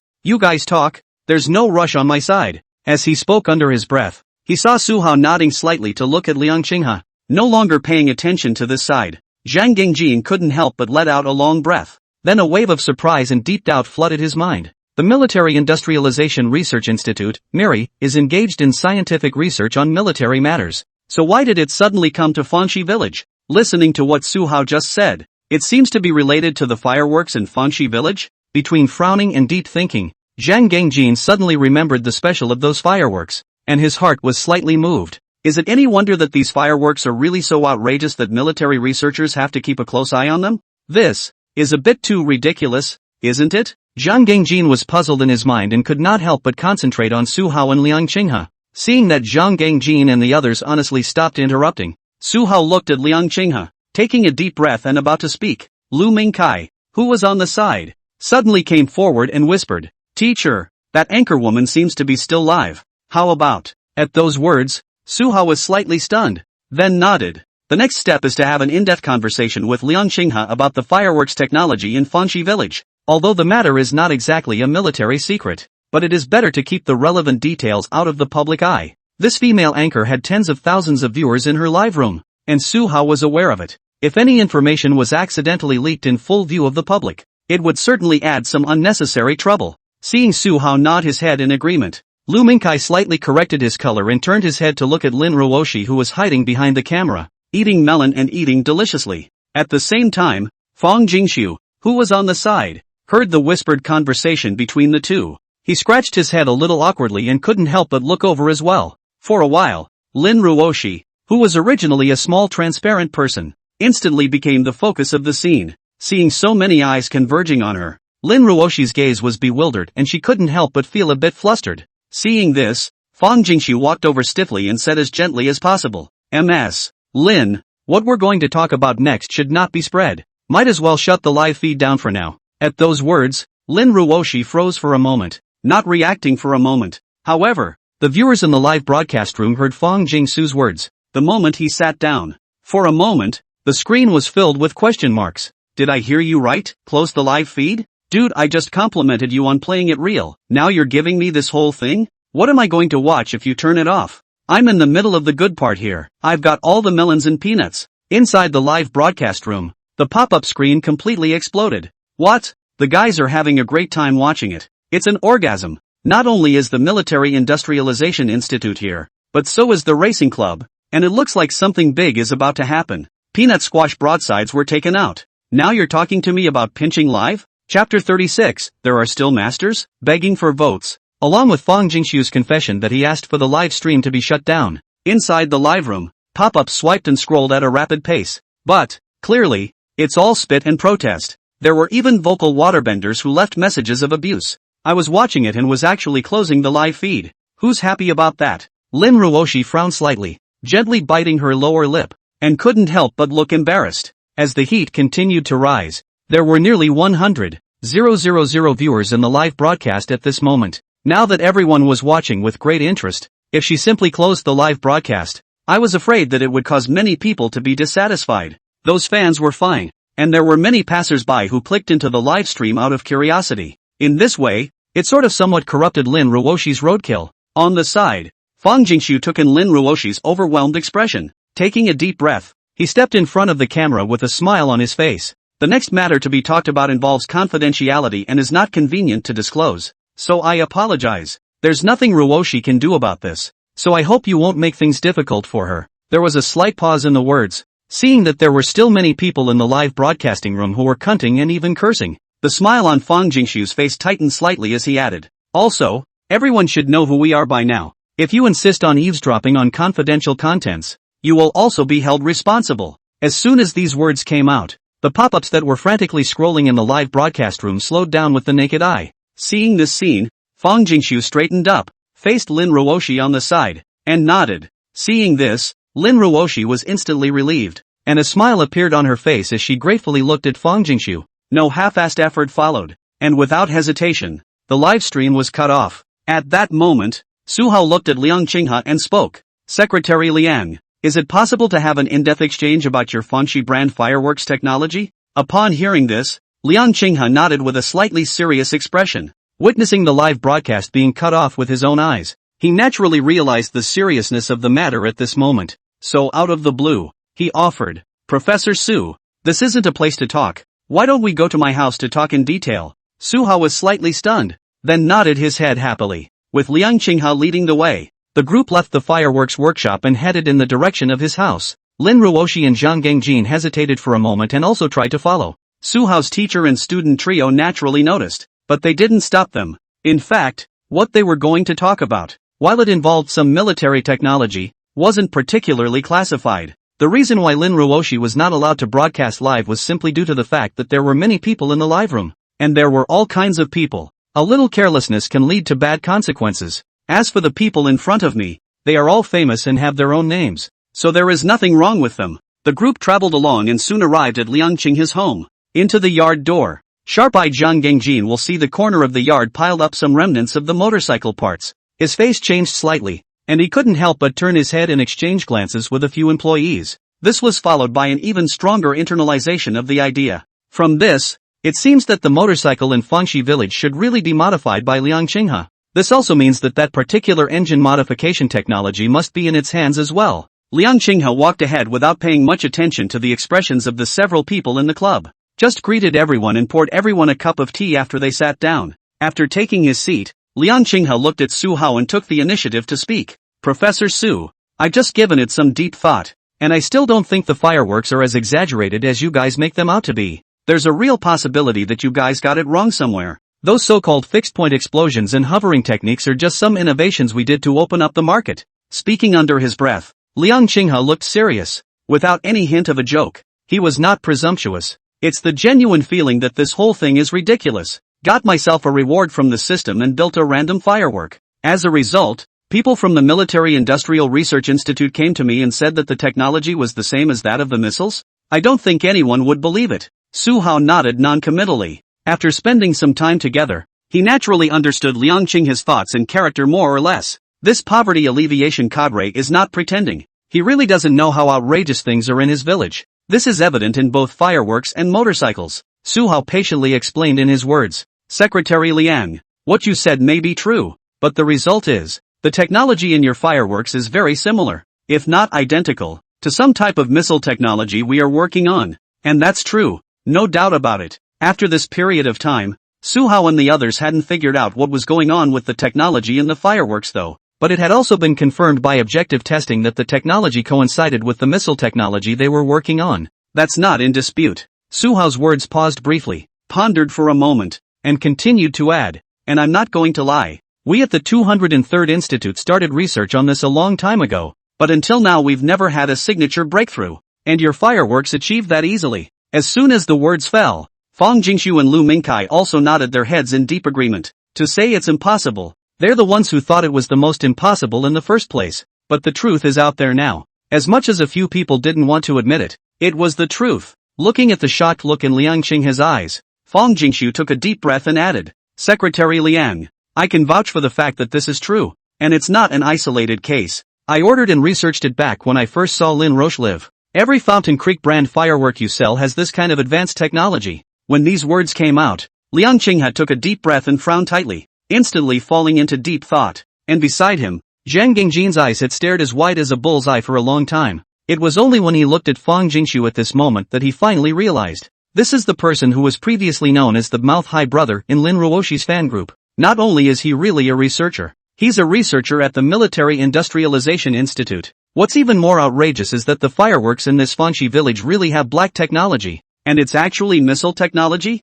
There's no rush on my side." As he spoke under his breath, he saw Su Hao nodding slightly to look at Liang Qinghe. No longer paying attention to this side, Zhang Gangjin couldn't help but let out a long breath. Then a wave of surprise and deep doubt flooded his mind. The Military Industrialization Research Institute, MIRI, is engaged in scientific research on military matters. So why did it suddenly come to Fanxi village? Listening to what Su Hao just said, it seems to be related to the fireworks in Fanxi village? Between frowning and deep thinking, Zhang Gangjin suddenly remembered the special of those fireworks, and his heart was slightly moved. Is it any wonder that these fireworks are really so outrageous that military researchers have to keep a close eye on them? This is a bit too ridiculous, isn't it? Zhang Gangjin was puzzled in his mind and could not help but concentrate on Su Hao and Liang Qinghe. Seeing that Zhang Gangjin and the others honestly stopped interrupting, Su Hao looked at Liang Qinghe, taking a deep breath and about to speak. Lu Mingkai, who was on the side, suddenly came forward and whispered, "Teacher, that anchorwoman seems to be still live. How about?" At those words, Su Hao was slightly stunned, then nodded. The next step is to have an in-depth conversation with Liang Qinghe about the fireworks technology in Fanxi village. Although the matter is not exactly a military secret, but it is better to keep the relevant details out of the public eye. This female anchor had tens of thousands of viewers in her live room, and Su Hao was aware of it. If any information was accidentally leaked in full view of the public, it would certainly add some unnecessary trouble. Seeing Su Hao nod his head in agreement, Lu Mingkai slightly corrected his color and turned his head to look at Lin Ruoshi, who was hiding behind the camera, eating melon and eating deliciously. At the same time, Fang Jingxiu, who was on the side, heard the whispered conversation between the two. He scratched his head a little awkwardly and couldn't help but look over as well. For a while, Lin Ruoshi, who was originally a small transparent person, instantly became the focus of the scene. Seeing so many eyes converging on her, Lin Ruoshi's gaze was bewildered and she couldn't help but feel a bit flustered. Seeing this, Fang Jingxu walked over stiffly and said as gently as possible, "Ms. Lin, what we're going to talk about next should not be spread. Might as well shut the live feed down for now." At those words, Lin Ruoshi froze for a moment, not reacting for a moment. However, the viewers in the live broadcast room heard Fang Jingxu's words, the moment he sat down. For a moment, the screen was filled with question marks. Did I hear you right? Close the live feed? Dude, I just complimented you on playing it real. Now you're giving me this whole thing? What am I going to watch if you turn it off? I'm in the middle of the good part here. I've got all the melons and peanuts. Inside the live broadcast room, the pop-up screen completely exploded. What? The guys are having a great time watching it. It's an orgasm. Not only is the Military Industrialization Institute here, but so is the racing club, and it looks like something big is about to happen. Peanut squash broadsides were taken out. Now you're talking to me about pinching live? Chapter 36, There Are Still Masters? Begging for votes. Along with Fang Jingxu's confession that he asked for the live stream to be shut down. Inside the live room, pop-ups swiped and scrolled at a rapid pace. But, clearly, it's all spit and protest. There were even vocal waterbenders who left messages of abuse. I was watching it and was actually closing the live feed. Who's happy about that? Lin Ruoshi frowned slightly, gently biting her lower lip, and couldn't help but look embarrassed. As the heat continued to rise, there were nearly 100,000 viewers in the live broadcast at this moment. Now that everyone was watching with great interest, if she simply closed the live broadcast, I was afraid that it would cause many people to be dissatisfied. Those fans were fine, and there were many passers-by who clicked into the live stream out of curiosity. In this way, it sort of somewhat corrupted Lin Ruoshi's roadkill. On the side, Fang Jingxu took in Lin Ruoshi's overwhelmed expression. Taking a deep breath, he stepped in front of the camera with a smile on his face. The next matter to be talked about involves confidentiality and is not convenient to disclose. So I apologize. There's nothing Ruoshi can do about this. So I hope you won't make things difficult for her. There was a slight pause in the words. Seeing that there were still many people in the live broadcasting room who were cunting and even cursing, the smile on Fang Jingxu's face tightened slightly as he added, "Also, everyone should know who we are by now. If you insist on eavesdropping on confidential contents, you will also be held responsible." As soon as these words came out, the pop-ups that were frantically scrolling in the live broadcast room slowed down with the naked eye. Seeing this scene, Fang Jingxu straightened up, faced Lin Ruoshi on the side, and nodded. Seeing this, Lin Ruoshi was instantly relieved, and a smile appeared on her face as she gratefully looked at Fang Jingxu. No half-assed effort followed, and without hesitation, the live stream was cut off. At that moment, Su Hao looked at Liang Qinghe and spoke. "Secretary Liang, is it possible to have an in-depth exchange about your Fanxi brand fireworks technology?" Upon hearing this, Liang Qinghe nodded with a slightly serious expression. Witnessing the live broadcast being cut off with his own eyes, he naturally realized the seriousness of the matter at this moment. So out of the blue, he offered, "Professor Su, this isn't a place to talk. Why don't we go to my house to talk in detail?" Su Hao was slightly stunned, then nodded his head happily. With Liang Qinghe leading the way, the group left the fireworks workshop and headed in the direction of his house. Lin Ruoshi and Zhang Gengjin hesitated for a moment and also tried to follow. Su Hao's teacher and student trio naturally noticed, but they didn't stop them. In fact, what they were going to talk about, while it involved some military technology, wasn't particularly classified. The reason why Lin Ruoshi was not allowed to broadcast live was simply due to the fact that there were many people in the live room. And there were all kinds of people. A little carelessness can lead to bad consequences. As for the people in front of me, they are all famous and have their own names. So there is nothing wrong with them. The group traveled along and soon arrived at Liang Qinghe's home. Into the yard door, sharp-eyed Zhang Gengjin will see the corner of the yard piled up some remnants of the motorcycle parts. His face changed slightly, and he couldn't help but turn his head and exchange glances with a few employees. This was followed by an even stronger internalization of the idea. From this, it seems that the motorcycle in Fanxi village should really be modified by Liang Qinghe. This also means that that particular engine modification technology must be in its hands as well. Liang Qinghe walked ahead without paying much attention to the expressions of the several people in the club. Just greeted everyone and poured everyone a cup of tea after they sat down. After taking his seat, Liang Qinghe looked at Su Hao and took the initiative to speak. "Professor Su, I've just given it some deep thought, and I still don't think the fireworks are as exaggerated as you guys make them out to be. There's a real possibility that you guys got it wrong somewhere. Those so-called fixed-point explosions and hovering techniques are just some innovations we did to open up the market. Speaking under his breath, Liang Qinghe looked serious, without any hint of a joke. He was not presumptuous. It's the genuine feeling that this whole thing is ridiculous. Got myself a reward from the system and built a random firework. As a result, people from the Military Industrial Research Institute came to me and said that the technology was the same as that of the missiles? I don't think anyone would believe it. Su Hao nodded non-committally. After spending some time together, he naturally understood Liang Qinghe's thoughts and character more or less. This poverty alleviation cadre is not pretending. He really doesn't know how outrageous things are in his village. This is evident in both fireworks and motorcycles. Su Hao patiently explained in his words. Secretary Liang, what you said may be true, but the result is, the technology in your fireworks is very similar, if not identical, to some type of missile technology we are working on. And that's true, no doubt about it. After this period of time, Su Hao and the others hadn't figured out what was going on with the technology in the fireworks though. But it had also been confirmed by objective testing that the technology coincided with the missile technology they were working on. That's not in dispute. Su Hao's words paused briefly, pondered for a moment, and continued to add, and I'm not going to lie. We at the 203rd Institute started research on this a long time ago, but until now we've never had a signature breakthrough, and your fireworks achieved that easily. As soon as the words fell, Fang Jingxu and Lu Mingkai also nodded their heads in deep agreement. To say it's impossible, they're the ones who thought it was the most impossible in the first place, but the truth is out there now. As much as a few people didn't want to admit it, it was the truth. Looking at the shocked look in Liang Qinghe's eyes, Fang Jingxu took a deep breath and added, Secretary Liang, I can vouch for the fact that this is true, and it's not an isolated case. I ordered and researched it back when I first saw Lin Roche live. Every Fountain Creek brand firework you sell has this kind of advanced technology. When these words came out, Liang Qinghe took a deep breath and frowned tightly, instantly falling into deep thought. And beside him, Zhang Gengjin's eyes had stared as wide as a bull's eye for a long time. It was only when he looked at Fang Jingxu at this moment that he finally realized. This is the person who was previously known as the mouth-high brother in Lin Ruoshi's fan group. Not only is he really a researcher, he's a researcher at the Military Industrialization Institute. What's even more outrageous is that the fireworks in this Fanxi village really have black technology, and it's actually missile technology?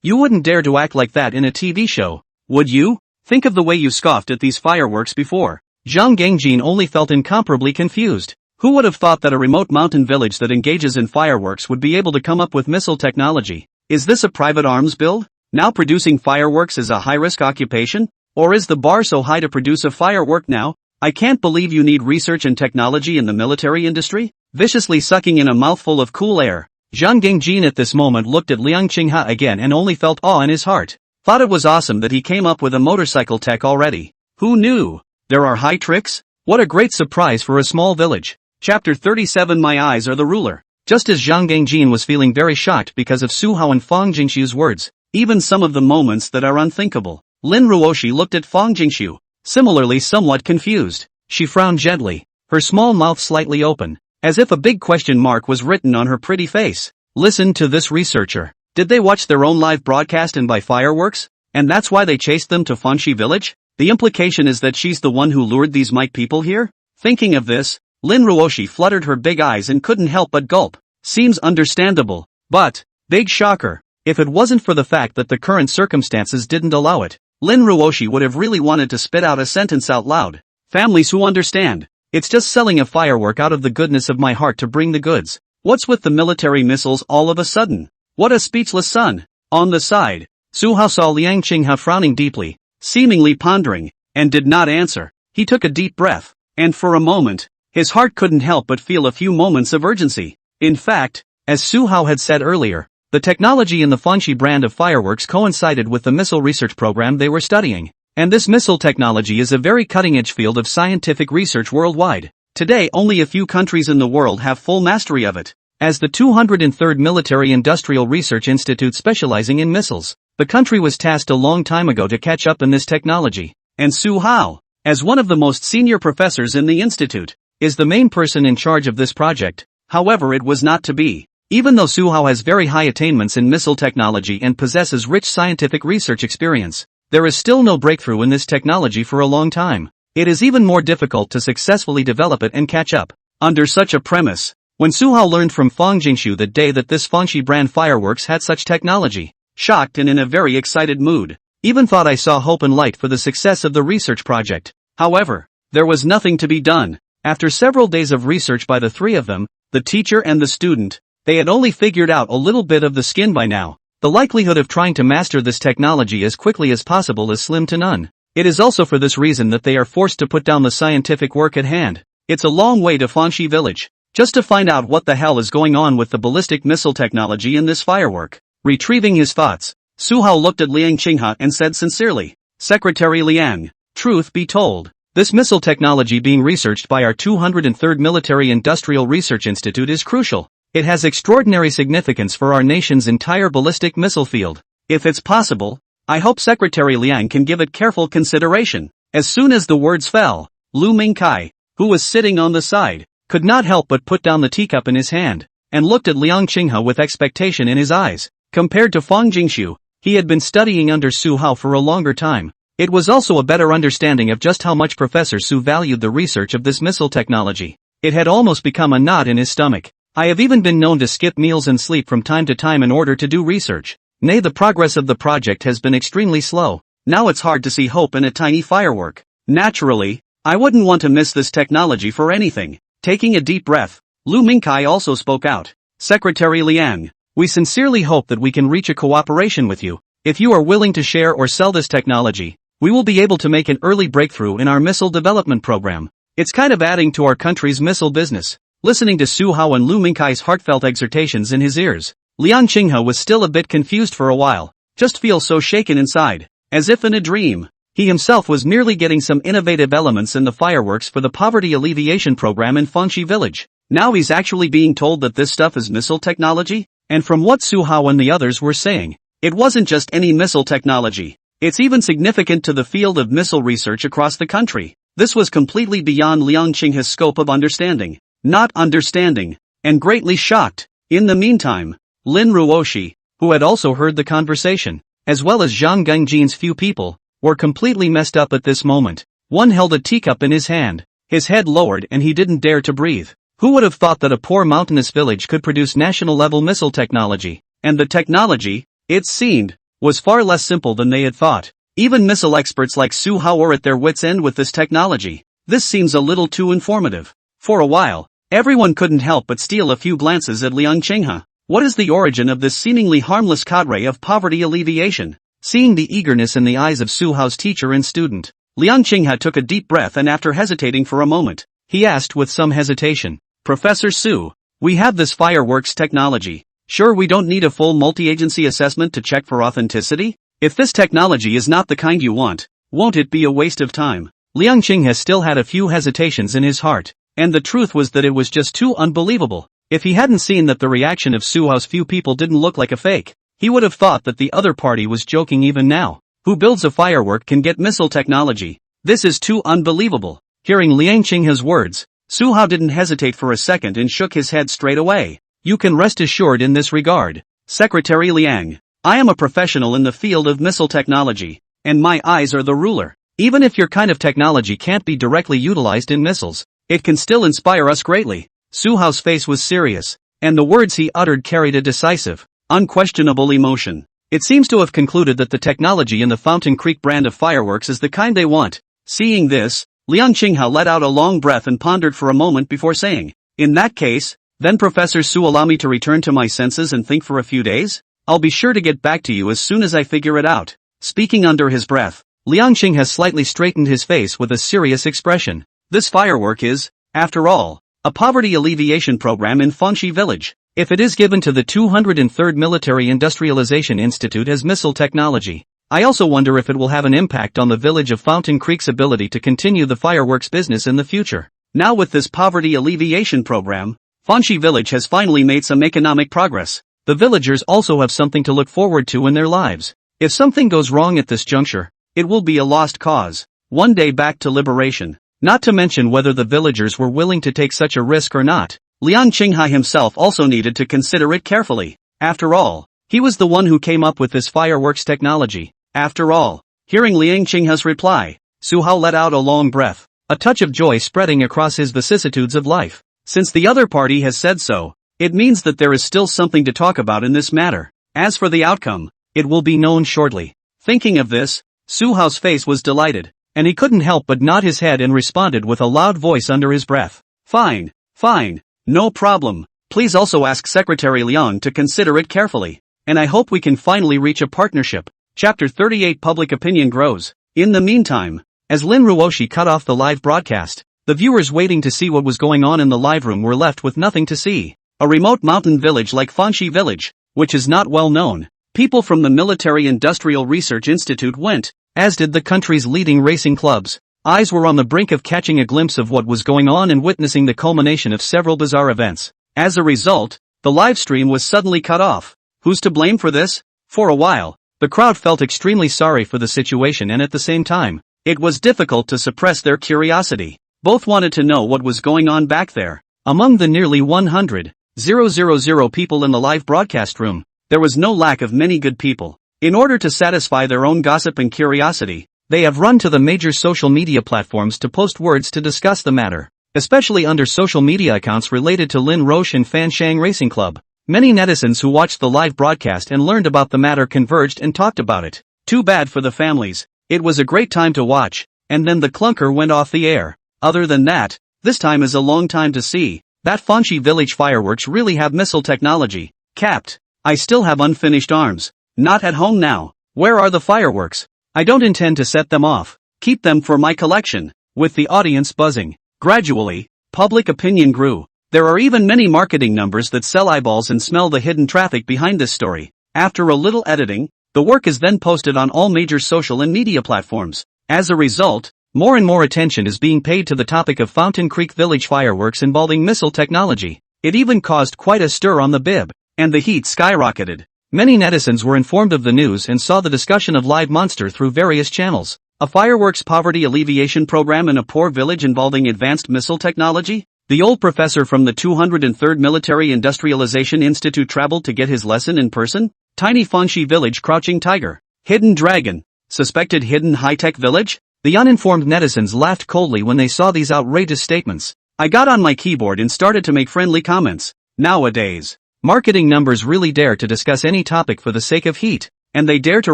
You wouldn't dare to act like that in a TV show, would you? Think of the way you scoffed at these fireworks before. Zhang Gengjin only felt incomparably confused. Who would have thought that a remote mountain village that engages in fireworks would be able to come up with missile technology? Is this a private arms build? Now producing fireworks is a high-risk occupation? Or is the bar so high to produce a firework now? I can't believe you need research and technology in the military industry? Viciously sucking in a mouthful of cool air, Zhang Gengjin at this moment looked at Liang Qinghe again and only felt awe in his heart. Thought it was awesome that he came up with a motorcycle tech already. Who knew? There are high tricks? What a great surprise for a small village. Chapter 37 My eyes are the ruler. Just as Zhang Gengjin was feeling very shocked because of Su Hao and Fang Jingxu's words, even some of the moments that are unthinkable, Lin Ruoshi looked at Fang Jingxu, similarly somewhat confused. She frowned gently, her small mouth slightly open, as if a big question mark was written on her pretty face. Listen to this researcher. Did they watch their own live broadcast and buy fireworks? And that's why they chased them to Fanxi village? The implication is that she's the one who lured these might people here? Thinking of this, Lin Ruoshi fluttered her big eyes and couldn't help but gulp. Seems understandable. But, big shocker, if it wasn't for the fact that the current circumstances didn't allow it, Lin Ruoshi would have really wanted to spit out a sentence out loud. Families who understand. It's just selling a firework out of the goodness of my heart to bring the goods. What's with the military missiles all of a sudden? What a speechless son. On the side, Su Hao saw Liang Qinghe frowning deeply, seemingly pondering, and did not answer. He took a deep breath, and for a moment, his heart couldn't help but feel a few moments of urgency. In fact, as Su Hao had said earlier, the technology in the Fanxi brand of fireworks coincided with the missile research program they were studying. And this missile technology is a very cutting-edge field of scientific research worldwide. Today only a few countries in the world have full mastery of it. As the 203rd Military Industrial Research Institute specializing in missiles, the country was tasked a long time ago to catch up in this technology. And Su Hao, as one of the most senior professors in the institute, is the main person in charge of this project. However, it was not to be. Even though Su Hao has very high attainments in missile technology and possesses rich scientific research experience, there is still no breakthrough in this technology for a long time. It is even more difficult to successfully develop it and catch up. Under such a premise, when Su Hao learned from Fang Jingxu the day that this Fanxi brand fireworks had such technology, shocked and in a very excited mood. Even thought I saw hope and light for the success of the research project. However, there was nothing to be done. After several days of research by the three of them, the teacher and the student, they had only figured out a little bit of the skin by now. The likelihood of trying to master this technology as quickly as possible is slim to none. It is also for this reason that they are forced to put down the scientific work at hand. It's a long way to Fangxi village, just to find out what the hell is going on with the ballistic missile technology in this firework. Retrieving his thoughts, Su Hao looked at Liang Qinghe and said sincerely, "Secretary Liang, truth be told, this missile technology being researched by our 203rd Military Industrial Research Institute is crucial. It has extraordinary significance for our nation's entire ballistic missile field. If it's possible, I hope Secretary Liang can give it careful consideration." As soon as the words fell, Lu Mingkai, who was sitting on the side, could not help but put down the teacup in his hand, and looked at Liang Qinghe with expectation in his eyes. Compared to Fang Jingshu, he had been studying under Su Hao for a longer time. It was also a better understanding of just how much Professor Su valued the research of this missile technology. It had almost become a knot in his stomach. "I have even been known to skip meals and sleep from time to time in order to do research. Nay, the progress of the project has been extremely slow. Now it's hard to see hope in a tiny firework. Naturally, I wouldn't want to miss this technology for anything." Taking a deep breath, Lu Mingkai also spoke out. "Secretary Liang, we sincerely hope that we can reach a cooperation with you. If you are willing to share or sell this technology, we will be able to make an early breakthrough in our missile development program. It's kind of adding to our country's missile business." Listening to Su Hao and Lu Mingkai's heartfelt exhortations in his ears, Liang Qinghe was still a bit confused for a while, just feels so shaken inside, as if in a dream. He himself was merely getting some innovative elements in the fireworks for the poverty alleviation program in Fangxi village. Now he's actually being told that this stuff is missile technology? And from what Su Hao and the others were saying, it wasn't just any missile technology. It's even significant to the field of missile research across the country. This was completely beyond Liang Qinghe's scope of understanding. Not understanding, and greatly shocked. In the meantime, Lin Ruoshi, who had also heard the conversation, as well as Zhang Gengjin's few people, were completely messed up at this moment. One held a teacup in his hand, his head lowered and he didn't dare to breathe. Who would have thought that a poor mountainous village could produce national-level missile technology? And the technology, it seemed, was far less simple than they had thought. Even missile experts like Su Hao were at their wits' end with this technology. This seems a little too informative. For a while, everyone couldn't help but steal a few glances at Liang Qinghe. What is the origin of this seemingly harmless cadre of poverty alleviation? Seeing the eagerness in the eyes of Su Hao's teacher and student, Liang Qinghe took a deep breath and after hesitating for a moment, he asked with some hesitation, "Professor Su, we have this fireworks technology. Sure, we don't need a full multi-agency assessment to check for authenticity? If this technology is not the kind you want, won't it be a waste of time?" Liang Qinghe still had a few hesitations in his heart, and the truth was that it was just too unbelievable. If he hadn't seen that the reaction of Su Hao's few people didn't look like a fake, he would have thought that the other party was joking even now. Who builds a firework can get missile technology? This is too unbelievable. Hearing Liang Qinghe's words, Su Hao didn't hesitate for a second and shook his head straight away. "You can rest assured in this regard, Secretary Liang. I am a professional in the field of missile technology, and my eyes are the ruler. Even if your kind of technology can't be directly utilized in missiles, it can still inspire us greatly." Su Hao's face was serious, and the words he uttered carried a decisive, unquestionable emotion. It seems to have concluded that the technology in the Fountain Creek brand of fireworks is the kind they want. Seeing this, Liang Qinghe let out a long breath and pondered for a moment before saying, "In that case, then Professor Su, allow me to return to my senses and think for a few days? I'll be sure to get back to you as soon as I figure it out." Speaking under his breath, Liang Qinghe slightly straightened his face with a serious expression. This firework is, after all, a poverty alleviation program in Fangxi village. If it is given to the 203rd Military Industrialization Institute as missile technology, I also wonder if it will have an impact on the village of Fountain Creek's ability to continue the fireworks business in the future. Now with this poverty alleviation program, Fangxi village has finally made some economic progress. The villagers also have something to look forward to in their lives. If something goes wrong at this juncture, it will be a lost cause. One day back to liberation. Not to mention whether the villagers were willing to take such a risk or not. Liang Qinghe himself also needed to consider it carefully. After all, he was the one who came up with this fireworks technology. After all, hearing Liang Qinghe's reply, Su Hao let out a long breath, a touch of joy spreading across his vicissitudes of life. Since the other party has said so, it means that there is still something to talk about in this matter. As for the outcome, It will be known shortly. Thinking of this, Su Hao's face was delighted, and he couldn't help but nod his head and responded with a loud voice under his breath. Fine, fine, no problem. Please also ask Secretary Liang to consider it carefully. And I hope we can finally reach a partnership. Chapter 38 Public Opinion Grows. In the meantime, as Lin Ruoshi cut off the live broadcast, the viewers waiting to see what was going on in the live room were left with nothing to see. A remote mountain village like Fanxi Village, which is not well known. People from the Military Industrial Research Institute went, as did the country's leading racing clubs. Eyes were on the brink of catching a glimpse of what was going on and witnessing the culmination of several bizarre events. As a result, the live stream was suddenly cut off. Who's to blame for this? For a while, the crowd felt extremely sorry for the situation, and at the same time, it was difficult to suppress their curiosity. Both wanted to know what was going on back there. Among the nearly 100,000 people in the live broadcast room, there was no lack of many good people. In order to satisfy their own gossip and curiosity, they have run to the major social media platforms to post words to discuss the matter, especially under social media accounts related to Lin Roche and Fan Shang Racing Club. Many netizens who watched the live broadcast and learned about the matter converged and talked about it. Too bad for the families. It was a great time to watch, and then the clunker went off the air. Other than that, this time is a long time to see. That Fanxi Village fireworks really have missile technology. Capped. I still have unfinished arms. Not at home now. Where are the fireworks? I don't intend to set them off. Keep them for my collection. With the audience buzzing. Gradually, public opinion grew. There are even many marketing numbers that sell eyeballs and smell the hidden traffic behind this story. After a little editing, the work is then posted on all major social and media platforms. As a result, more and more attention is being paid to the topic of Fountain Creek Village fireworks involving missile technology. It even caused quite a stir on the bib, and the heat skyrocketed. Many netizens were informed of the news and saw the discussion of Live Monster through various channels. A fireworks poverty alleviation program in a poor village involving advanced missile technology? The old professor from the 203rd Military Industrialization Institute traveled to get his lesson in person? Tiny Fanxi Village Crouching Tiger. Hidden Dragon. Suspected hidden high-tech village? The uninformed netizens laughed coldly when they saw these outrageous statements. I got on my keyboard and started to make friendly comments. Nowadays, marketing numbers really dare to discuss any topic for the sake of heat, and they dare to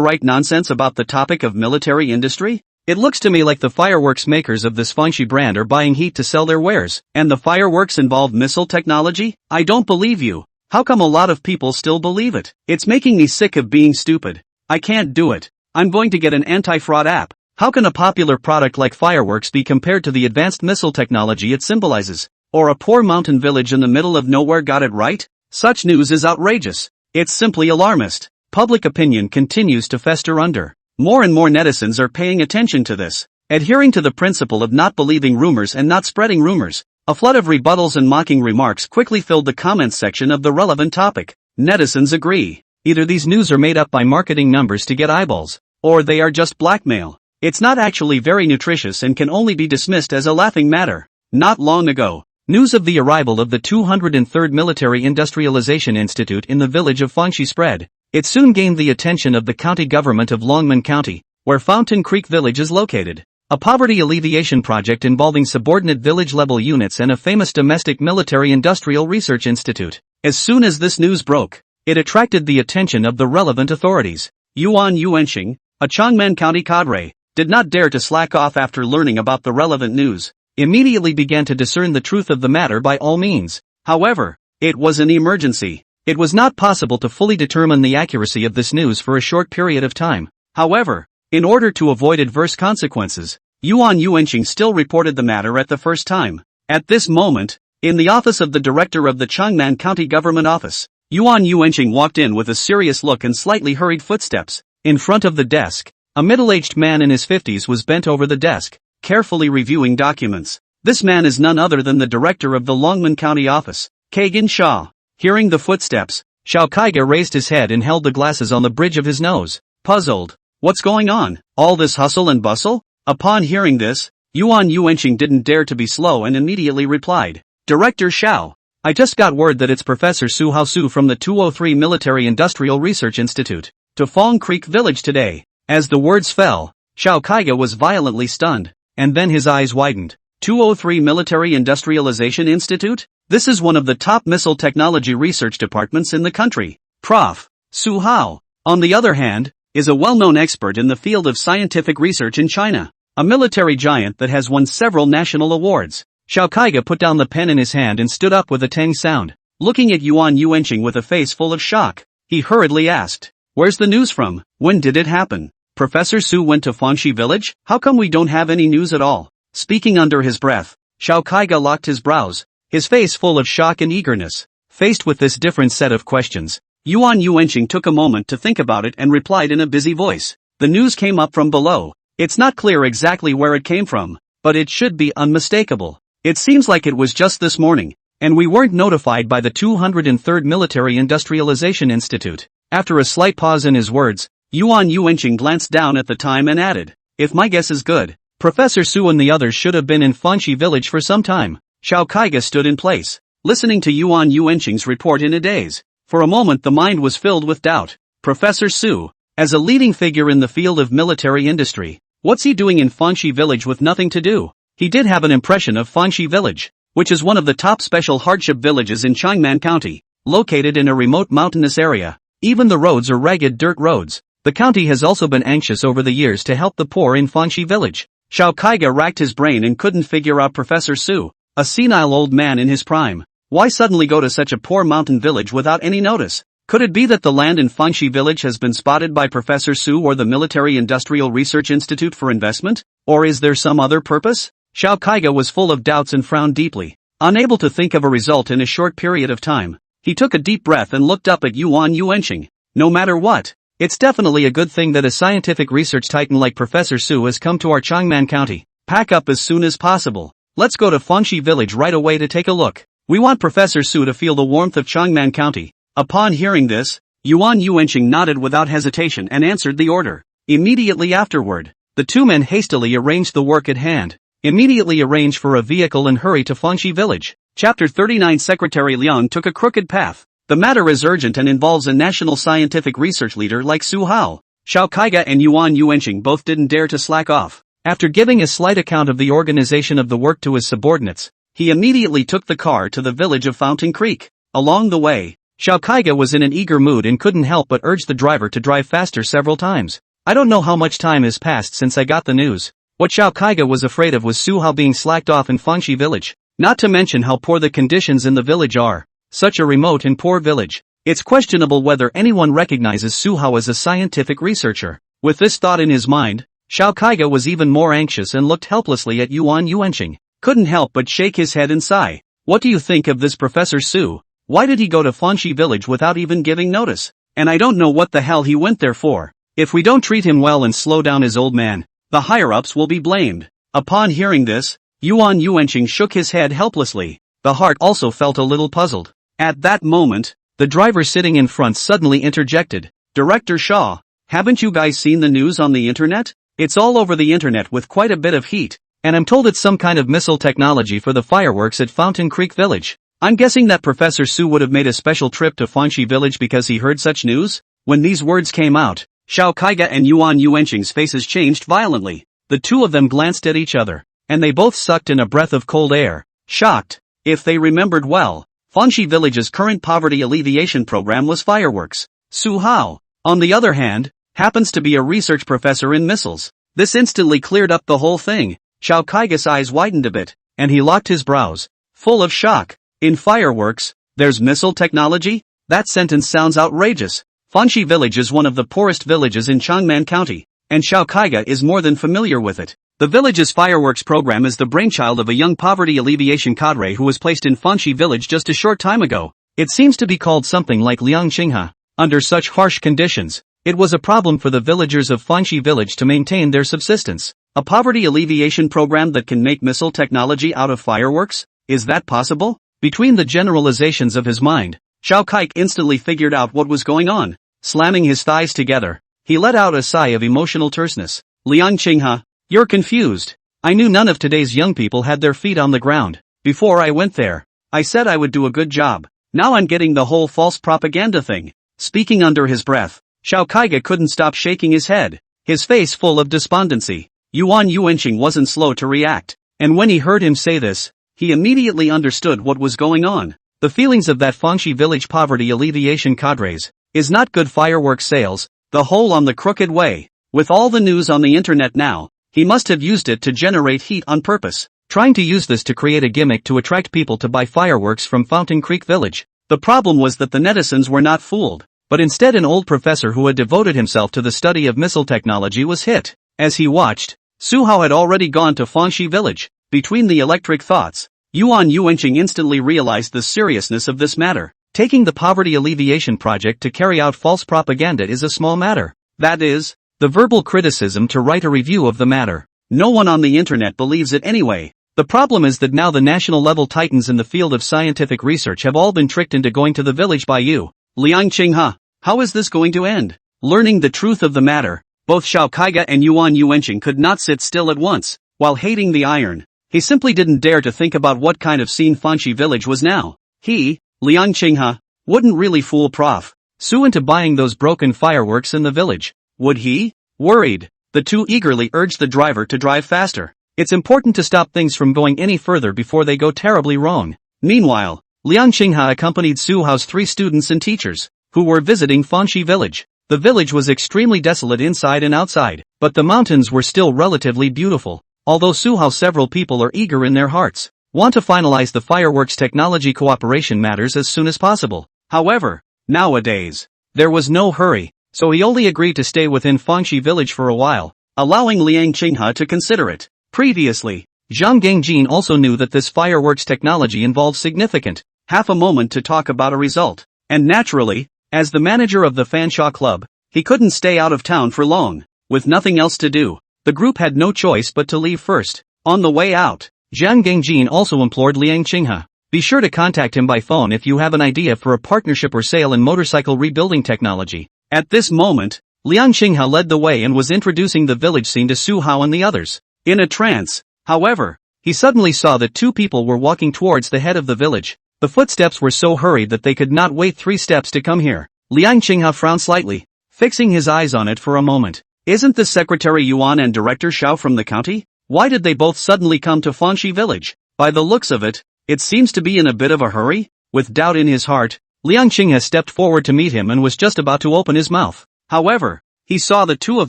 write nonsense about the topic of military industry? It looks to me like the fireworks makers of this Fanxi brand are buying heat to sell their wares. And the fireworks involve missile technology? I don't believe you. How come a lot of people still believe it? It's making me sick of being stupid. I can't do it. I'm going to get an anti-fraud app. How can a popular product like fireworks be compared to the advanced missile technology it symbolizes? Or a poor mountain village in the middle of nowhere got it right? Such news is outrageous. It's simply alarmist. Public opinion continues to fester under. More and more netizens are paying attention to this, adhering to the principle of not believing rumors and not spreading rumors. A flood of rebuttals and mocking remarks quickly filled the comments section of the relevant topic. Netizens agree. Either these news are made up by marketing numbers to get eyeballs, or they are just blackmail. It's not actually very nutritious and can only be dismissed as a laughing matter. Not long ago, news of the arrival of the 203rd Military Industrialization Institute in the village of Fanxi spread. It soon gained the attention of the county government of Longmen County, where Fountain Creek Village is located. A poverty alleviation project involving subordinate village-level units and a famous domestic military-industrial research institute. As soon as this news broke, it attracted the attention of the relevant authorities. Yuan Yuanxing, a Chongmen County cadre, did not dare to slack off after learning about the relevant news. Immediately began to discern the truth of the matter by all means. However, it was an emergency. It was not possible to fully determine the accuracy of this news for a short period of time. However, in order to avoid adverse consequences, Yuan Yuanxing still reported the matter at the first time. At this moment, in the office of the director of the Chongmen County Government Office, Yuan Yuanxing walked in with a serious look and slightly hurried footsteps. In front of the desk, a middle-aged man in his 50s was bent over the desk, carefully reviewing documents. This man is none other than the director of the Longmen County Office, Kagan Shaw. Hearing the footsteps, Xiao Kaiga raised his head and held the glasses on the bridge of his nose, puzzled. What's going on? All this hustle and bustle? Upon hearing this, Yuan Yuanxing didn't dare to be slow and immediately replied. Director Xiao, I just got word that it's Professor Su Haosu from the 203 Military Industrial Research Institute, to Fong Creek Village today. As the words fell, Xiao Kaiga was violently stunned, and then his eyes widened. 203 Military Industrialization Institute? This is one of the top missile technology research departments in the country. Prof. Su Hao. on the other hand, is a well-known expert in the field of scientific research in China, a military giant that has won several national awards. Xiao Kaiga put down the pen in his hand and stood up with a tang sound. Looking at Yuan Yuanqing with a face full of shock, he hurriedly asked, "Where's the news from? When did it happen? Professor Su went to Fangxi village? How come we don't have any news at all?" Speaking under his breath, Xiao Kaiga locked his brows, his face full of shock and eagerness. Faced with this different set of questions, Yuan Yuanqing took a moment to think about it and replied in a busy voice. "The news came up from below. It's not clear exactly where it came from, but it should be unmistakable. It seems like it was just this morning, and we weren't notified by the 203rd Military Industrialization Institute." After a slight pause in his words, Yuan Yuanqing glanced down at the time and added, "If my guess is good, Professor Su and the others should have been in Fangxi village for some time." Xiao Kaiga stood in place, listening to Yuan Yuanqing's report in a daze. For a moment the mind was filled with doubt. Professor Su, as a leading figure in the field of military industry, what's he doing in Fangxi village with nothing to do? He did have an impression of Fangxi village, which is one of the top special hardship villages in Changman County, located in a remote mountainous area. Even the roads are ragged dirt roads. The county has also been anxious over the years to help the poor in Fangxi village. Xiao Kaiga racked his brain and couldn't figure out Professor Su, a senile old man in his prime. Why suddenly go to such a poor mountain village without any notice? Could it be that the land in Fangxi village has been spotted by Professor Su or the Military Industrial Research Institute for investment? Or is there some other purpose? Xiao Kaiga was full of doubts and frowned deeply, unable to think of a result in a short period of time. He took a deep breath and looked up at Yuan Yuanqing. No matter what, it's definitely a good thing that a scientific research titan like Professor Su has come to our Changman County. Pack up as soon as possible. Let's go to Fangxi village right away to take a look. We want Professor Su to feel the warmth of Changman County. Upon hearing this, Yuan Yuanqing nodded without hesitation and answered the order. Immediately afterward, the two men hastily arranged the work at hand. Immediately arrange for a vehicle and hurry to Fangxi village. Chapter 39. Secretary Liang took a crooked path. The matter is urgent and involves a national scientific research leader like Su Hao. Xiao Kaiga and Yuan Yuanqing both didn't dare to slack off. After giving a slight account of the organization of the work to his subordinates, he immediately took the car to the village of Fountain Creek. Along the way, Xiao Kaiga was in an eager mood and couldn't help but urge the driver to drive faster several times. I don't know how much time has passed since I got the news. What Xiao Kaiga was afraid of was Su Hao being slacked off in Fangxi village. Not to mention how poor the conditions in the village are. Such a remote and poor village. It's questionable whether anyone recognizes Su Hao as a scientific researcher. With this thought in his mind, Xiao Kaiga was even more anxious and looked helplessly at Yuan Yuanqing. Couldn't help but shake his head and sigh. What do you think of this Professor Su? Why did he go to Fangxi village without even giving notice? And I don't know what the hell he went there for. If we don't treat him well and slow down his old man, the higher-ups will be blamed. Upon hearing this, Yuan Yuanqing shook his head helplessly. The heart also felt a little puzzled. At that moment, the driver sitting in front suddenly interjected. Director Shaw, haven't you guys seen the news on the internet? It's all over the internet with quite a bit of heat, and I'm told it's some kind of missile technology for the fireworks at Fountain Creek Village. I'm guessing that Professor Su would have made a special trip to Fangxi village because he heard such news? When these words came out, Xiao Kaiga and Yuan Yuanqing's faces changed violently. The two of them glanced at each other, and they both sucked in a breath of cold air, shocked. If they remembered well, Fangxi village's current poverty alleviation program was fireworks. Su Hao, on the other hand, happens to be a research professor in missiles. This instantly cleared up the whole thing. Xiao Kaiga's eyes widened a bit, and he locked his brows, full of shock. In fireworks, there's missile technology? That sentence sounds outrageous. Fangxi village is one of the poorest villages in Changman County, and Xiao Kaiga is more than familiar with it. The village's fireworks program is the brainchild of a young poverty alleviation cadre who was placed in Fangxi village just a short time ago. It seems to be called something like Liang Qinghe. Under such harsh conditions, it was a problem for the villagers of Fangxi village to maintain their subsistence. A poverty alleviation program that can make missile technology out of fireworks? Is that possible? Between the generalizations of his mind, Xiao Kaiga instantly figured out what was going on. Slamming his thighs together, he let out a sigh of emotional terseness. Liang Qinghe, you're confused. I knew none of today's young people had their feet on the ground. Before I went there, I said I would do a good job. Now I'm getting the whole false propaganda thing. Speaking under his breath, Xiao Kaiga couldn't stop shaking his head, his face full of despondency. Yuan Yuanqing wasn't slow to react, and when he heard him say this, he immediately understood what was going on. The feelings of that Fangxi village poverty alleviation cadres is not good fireworks sales, The hole on the crooked way. With all the news on the internet now, he must have used it to generate heat on purpose, trying to use this to create a gimmick to attract people to buy fireworks from Fountain Creek Village. The problem was that the netizens were not fooled, but instead an old professor who had devoted himself to the study of missile technology was hit. As he watched, Su Hao had already gone to Fangxi Village. Between the electric thoughts, Yuan Yuanqing instantly realized the seriousness of this matter. Taking the poverty alleviation project to carry out false propaganda is a small matter. That is, the verbal criticism to write a review of the matter. No one on the internet believes it anyway. The problem is that now the national-level titans in the field of scientific research have all been tricked into going to the village by you, Liang Qinghe. How is this going to end? Learning the truth of the matter, both Xiao Kaiga and Yuan Yuanqing could not sit still at once. While hating the iron, he simply didn't dare to think about what kind of scene Fangxi Village was now. He, Liang Qinghe, wouldn't really fool Prof. Su into buying those broken fireworks in the village, would he? Worried, the two eagerly urged the driver to drive faster. It's important to stop things from going any further before they go terribly wrong. Meanwhile, Liang Qinghe accompanied Su Hao's 3 students and teachers, who were visiting Fangxi Village. The village was extremely desolate inside and outside, but the mountains were still relatively beautiful. Although Su Hao, several people are eager in their hearts, want to finalize the fireworks technology cooperation matters as soon as possible. However, nowadays, there was no hurry, so he only agreed to stay within Fangxi Village for a while, allowing Liang Qinghe to consider it. Previously, Zhang Gangjin also knew that this fireworks technology involved significant, half a moment to talk about a result, and naturally, as the manager of the Fansha Club, he couldn't stay out of town for long. With nothing else to do, the group had no choice but to leave first. On the way out, Zhang Gangjin also implored Liang Qinghe, be sure to contact him by phone if you have an idea for a partnership or sale in motorcycle rebuilding technology. At this moment, Liang Qinghe led the way and was introducing the village scene to Su Hao and the others. In a trance, however, he suddenly saw that 2 people were walking towards the head of the village. The footsteps were so hurried that they could not wait 3 steps to come here. Liang Qinghe frowned slightly, fixing his eyes on it for a moment. Isn't this Secretary Yuan and Director Xiao from the county? Why did they both suddenly come to Fangxi Village? By the looks of it, it seems to be in a bit of a hurry. With doubt in his heart, Liang Qinghe stepped forward to meet him and was just about to open his mouth. However, he saw the 2 of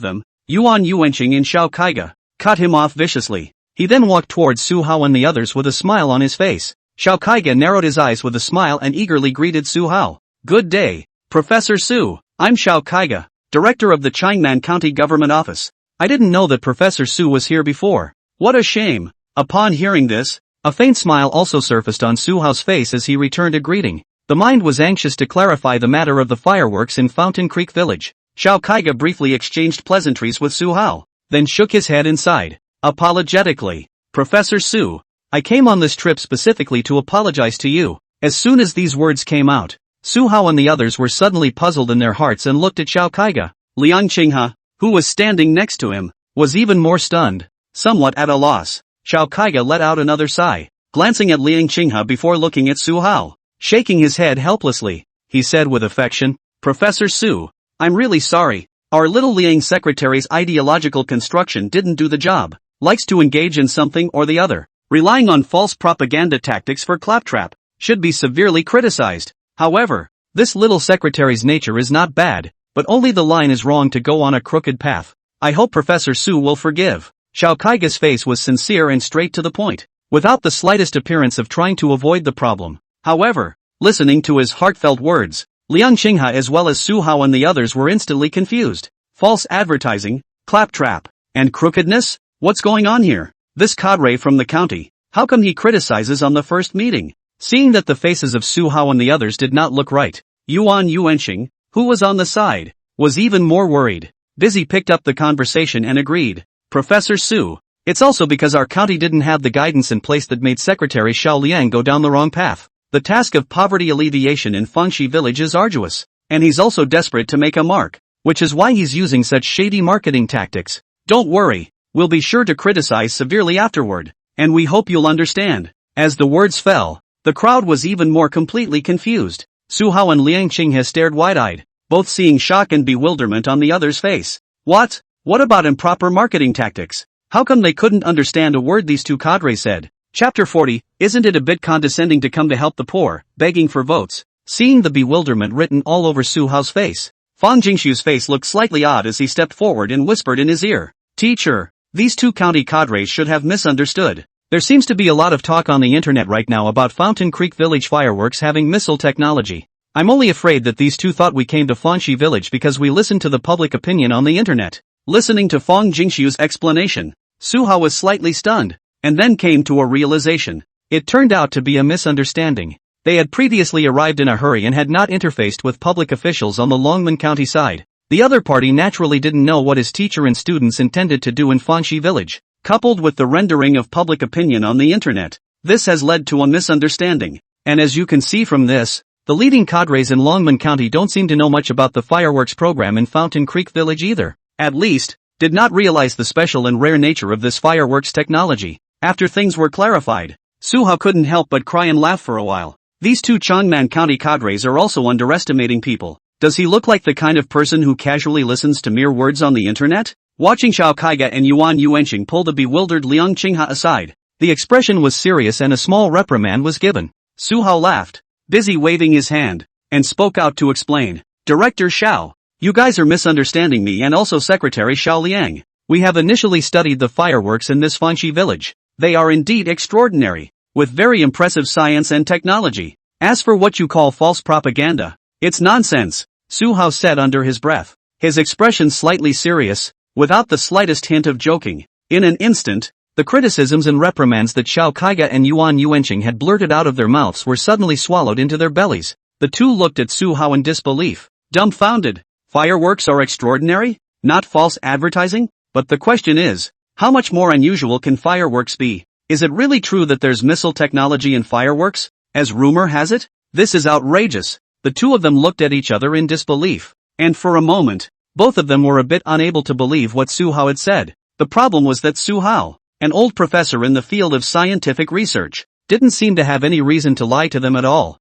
them, Yuan Yuanqing and Xiao Kaiga, cut him off viciously. He then walked towards Su Hao and the others with a smile on his face. Xiao Kaiga narrowed his eyes with a smile and eagerly greeted Su Hao. Good day, Professor Su. I'm Xiao Kaiga, Director of the Changnan County Government Office. I didn't know that Professor Su was here before. What a shame. Upon hearing this, a faint smile also surfaced on Su Hao's face as he returned a greeting. The mind was anxious to clarify the matter of the fireworks in Fountain Creek Village. Xiao Kaiga briefly exchanged pleasantries with Su Hao, then shook his head and sighed. Apologetically, Professor Su, I came on this trip specifically to apologize to you. As soon as these words came out, Su Hao and the others were suddenly puzzled in their hearts and looked at Xiao Kaiga. Liang Qinghe, who was standing next to him, was even more stunned. Somewhat at a loss, Xiao Kaiga let out another sigh, glancing at Liang Qinghe before looking at Su Hao. Shaking his head helplessly, he said with affection, Professor Su, I'm really sorry. Our little Liang secretary's ideological construction didn't do the job. Likes to engage in something or the other. Relying on false propaganda tactics for claptrap should be severely criticized. However, this little secretary's nature is not bad, but only the line is wrong to go on a crooked path. I hope Professor Su will forgive. Xiao Kaiga's face was sincere and straight to the point, without the slightest appearance of trying to avoid the problem. However, listening to his heartfelt words, Liang Qinghe as well as Su Hao and the others were instantly confused. False advertising, claptrap, and crookedness? What's going on here? This cadre from the county, how come he criticizes on the first meeting? Seeing that the faces of Su Hao and the others did not look right, Yuan Yuanqing, who was on the side, was even more worried. Dizzy picked up the conversation and agreed. Professor Su, it's also because our county didn't have the guidance in place that made Secretary Xiao Liang go down the wrong path. The task of poverty alleviation in Fangxi Village is arduous, and he's also desperate to make a mark, which is why he's using such shady marketing tactics. Don't worry, we'll be sure to criticize severely afterward, and we hope you'll understand. As the words fell, the crowd was even more completely confused. Su Hao and Liang Qinghe stared wide-eyed, both seeing shock and bewilderment on the other's face. What? What about improper marketing tactics? How come they couldn't understand a word these two cadres said? Chapter 40, isn't it a bit condescending to come to help the poor, begging for votes? Seeing the bewilderment written all over Su Hao's face, Fang Jingshu's face looked slightly odd as he stepped forward and whispered in his ear. Teacher, these two county cadres should have misunderstood. There seems to be a lot of talk on the internet right now about Fountain Creek Village fireworks having missile technology. I'm only afraid that these two thought we came to Fanshi Village because we listened to the public opinion on the internet. Listening to Fang Jingshu's explanation, Suhao was slightly stunned, and then came to a realization. It turned out to be a misunderstanding. They had previously arrived in a hurry and had not interfaced with public officials on the Longmen County side. The other party naturally didn't know what his teacher and students intended to do in Fanshi Village. Coupled with the rendering of public opinion on the internet, this has led to a misunderstanding. And as you can see from this, the leading cadres in Longmen County don't seem to know much about the fireworks program in Fountain Creek Village either. At least, did not realize the special and rare nature of this fireworks technology. After things were clarified, Suhao couldn't help but cry and laugh for a while. These two Changman County cadres are also underestimating people. Does he look like the kind of person who casually listens to mere words on the internet? Watching Xiao Kaiga and Yuan Yuanqing pull the bewildered Liang Qinghe aside, the expression was serious and a small reprimand was given. Suhao laughed, busy waving his hand, and spoke out to explain. Director Xiao, you guys are misunderstanding me and also Secretary Xiao Liang. We have initially studied the fireworks in this Fanshi village. They are indeed extraordinary, with very impressive science and technology. As for what you call false propaganda, it's nonsense, Suhao said under his breath, his expression slightly serious, without the slightest hint of joking. In an instant, the criticisms and reprimands that Xiao Kaiga and Yuan Yuanqing had blurted out of their mouths were suddenly swallowed into their bellies. The two looked at Suhao in disbelief, dumbfounded. Fireworks are extraordinary? Not false advertising? But the question is, how much more unusual can fireworks be? Is it really true that there's missile technology in fireworks, as rumor has it? This is outrageous. The two of them looked at each other in disbelief, and for a moment, both of them were a bit unable to believe what Suhao had said. The problem was that Suhao, an old professor in the field of scientific research, didn't seem to have any reason to lie to them at all.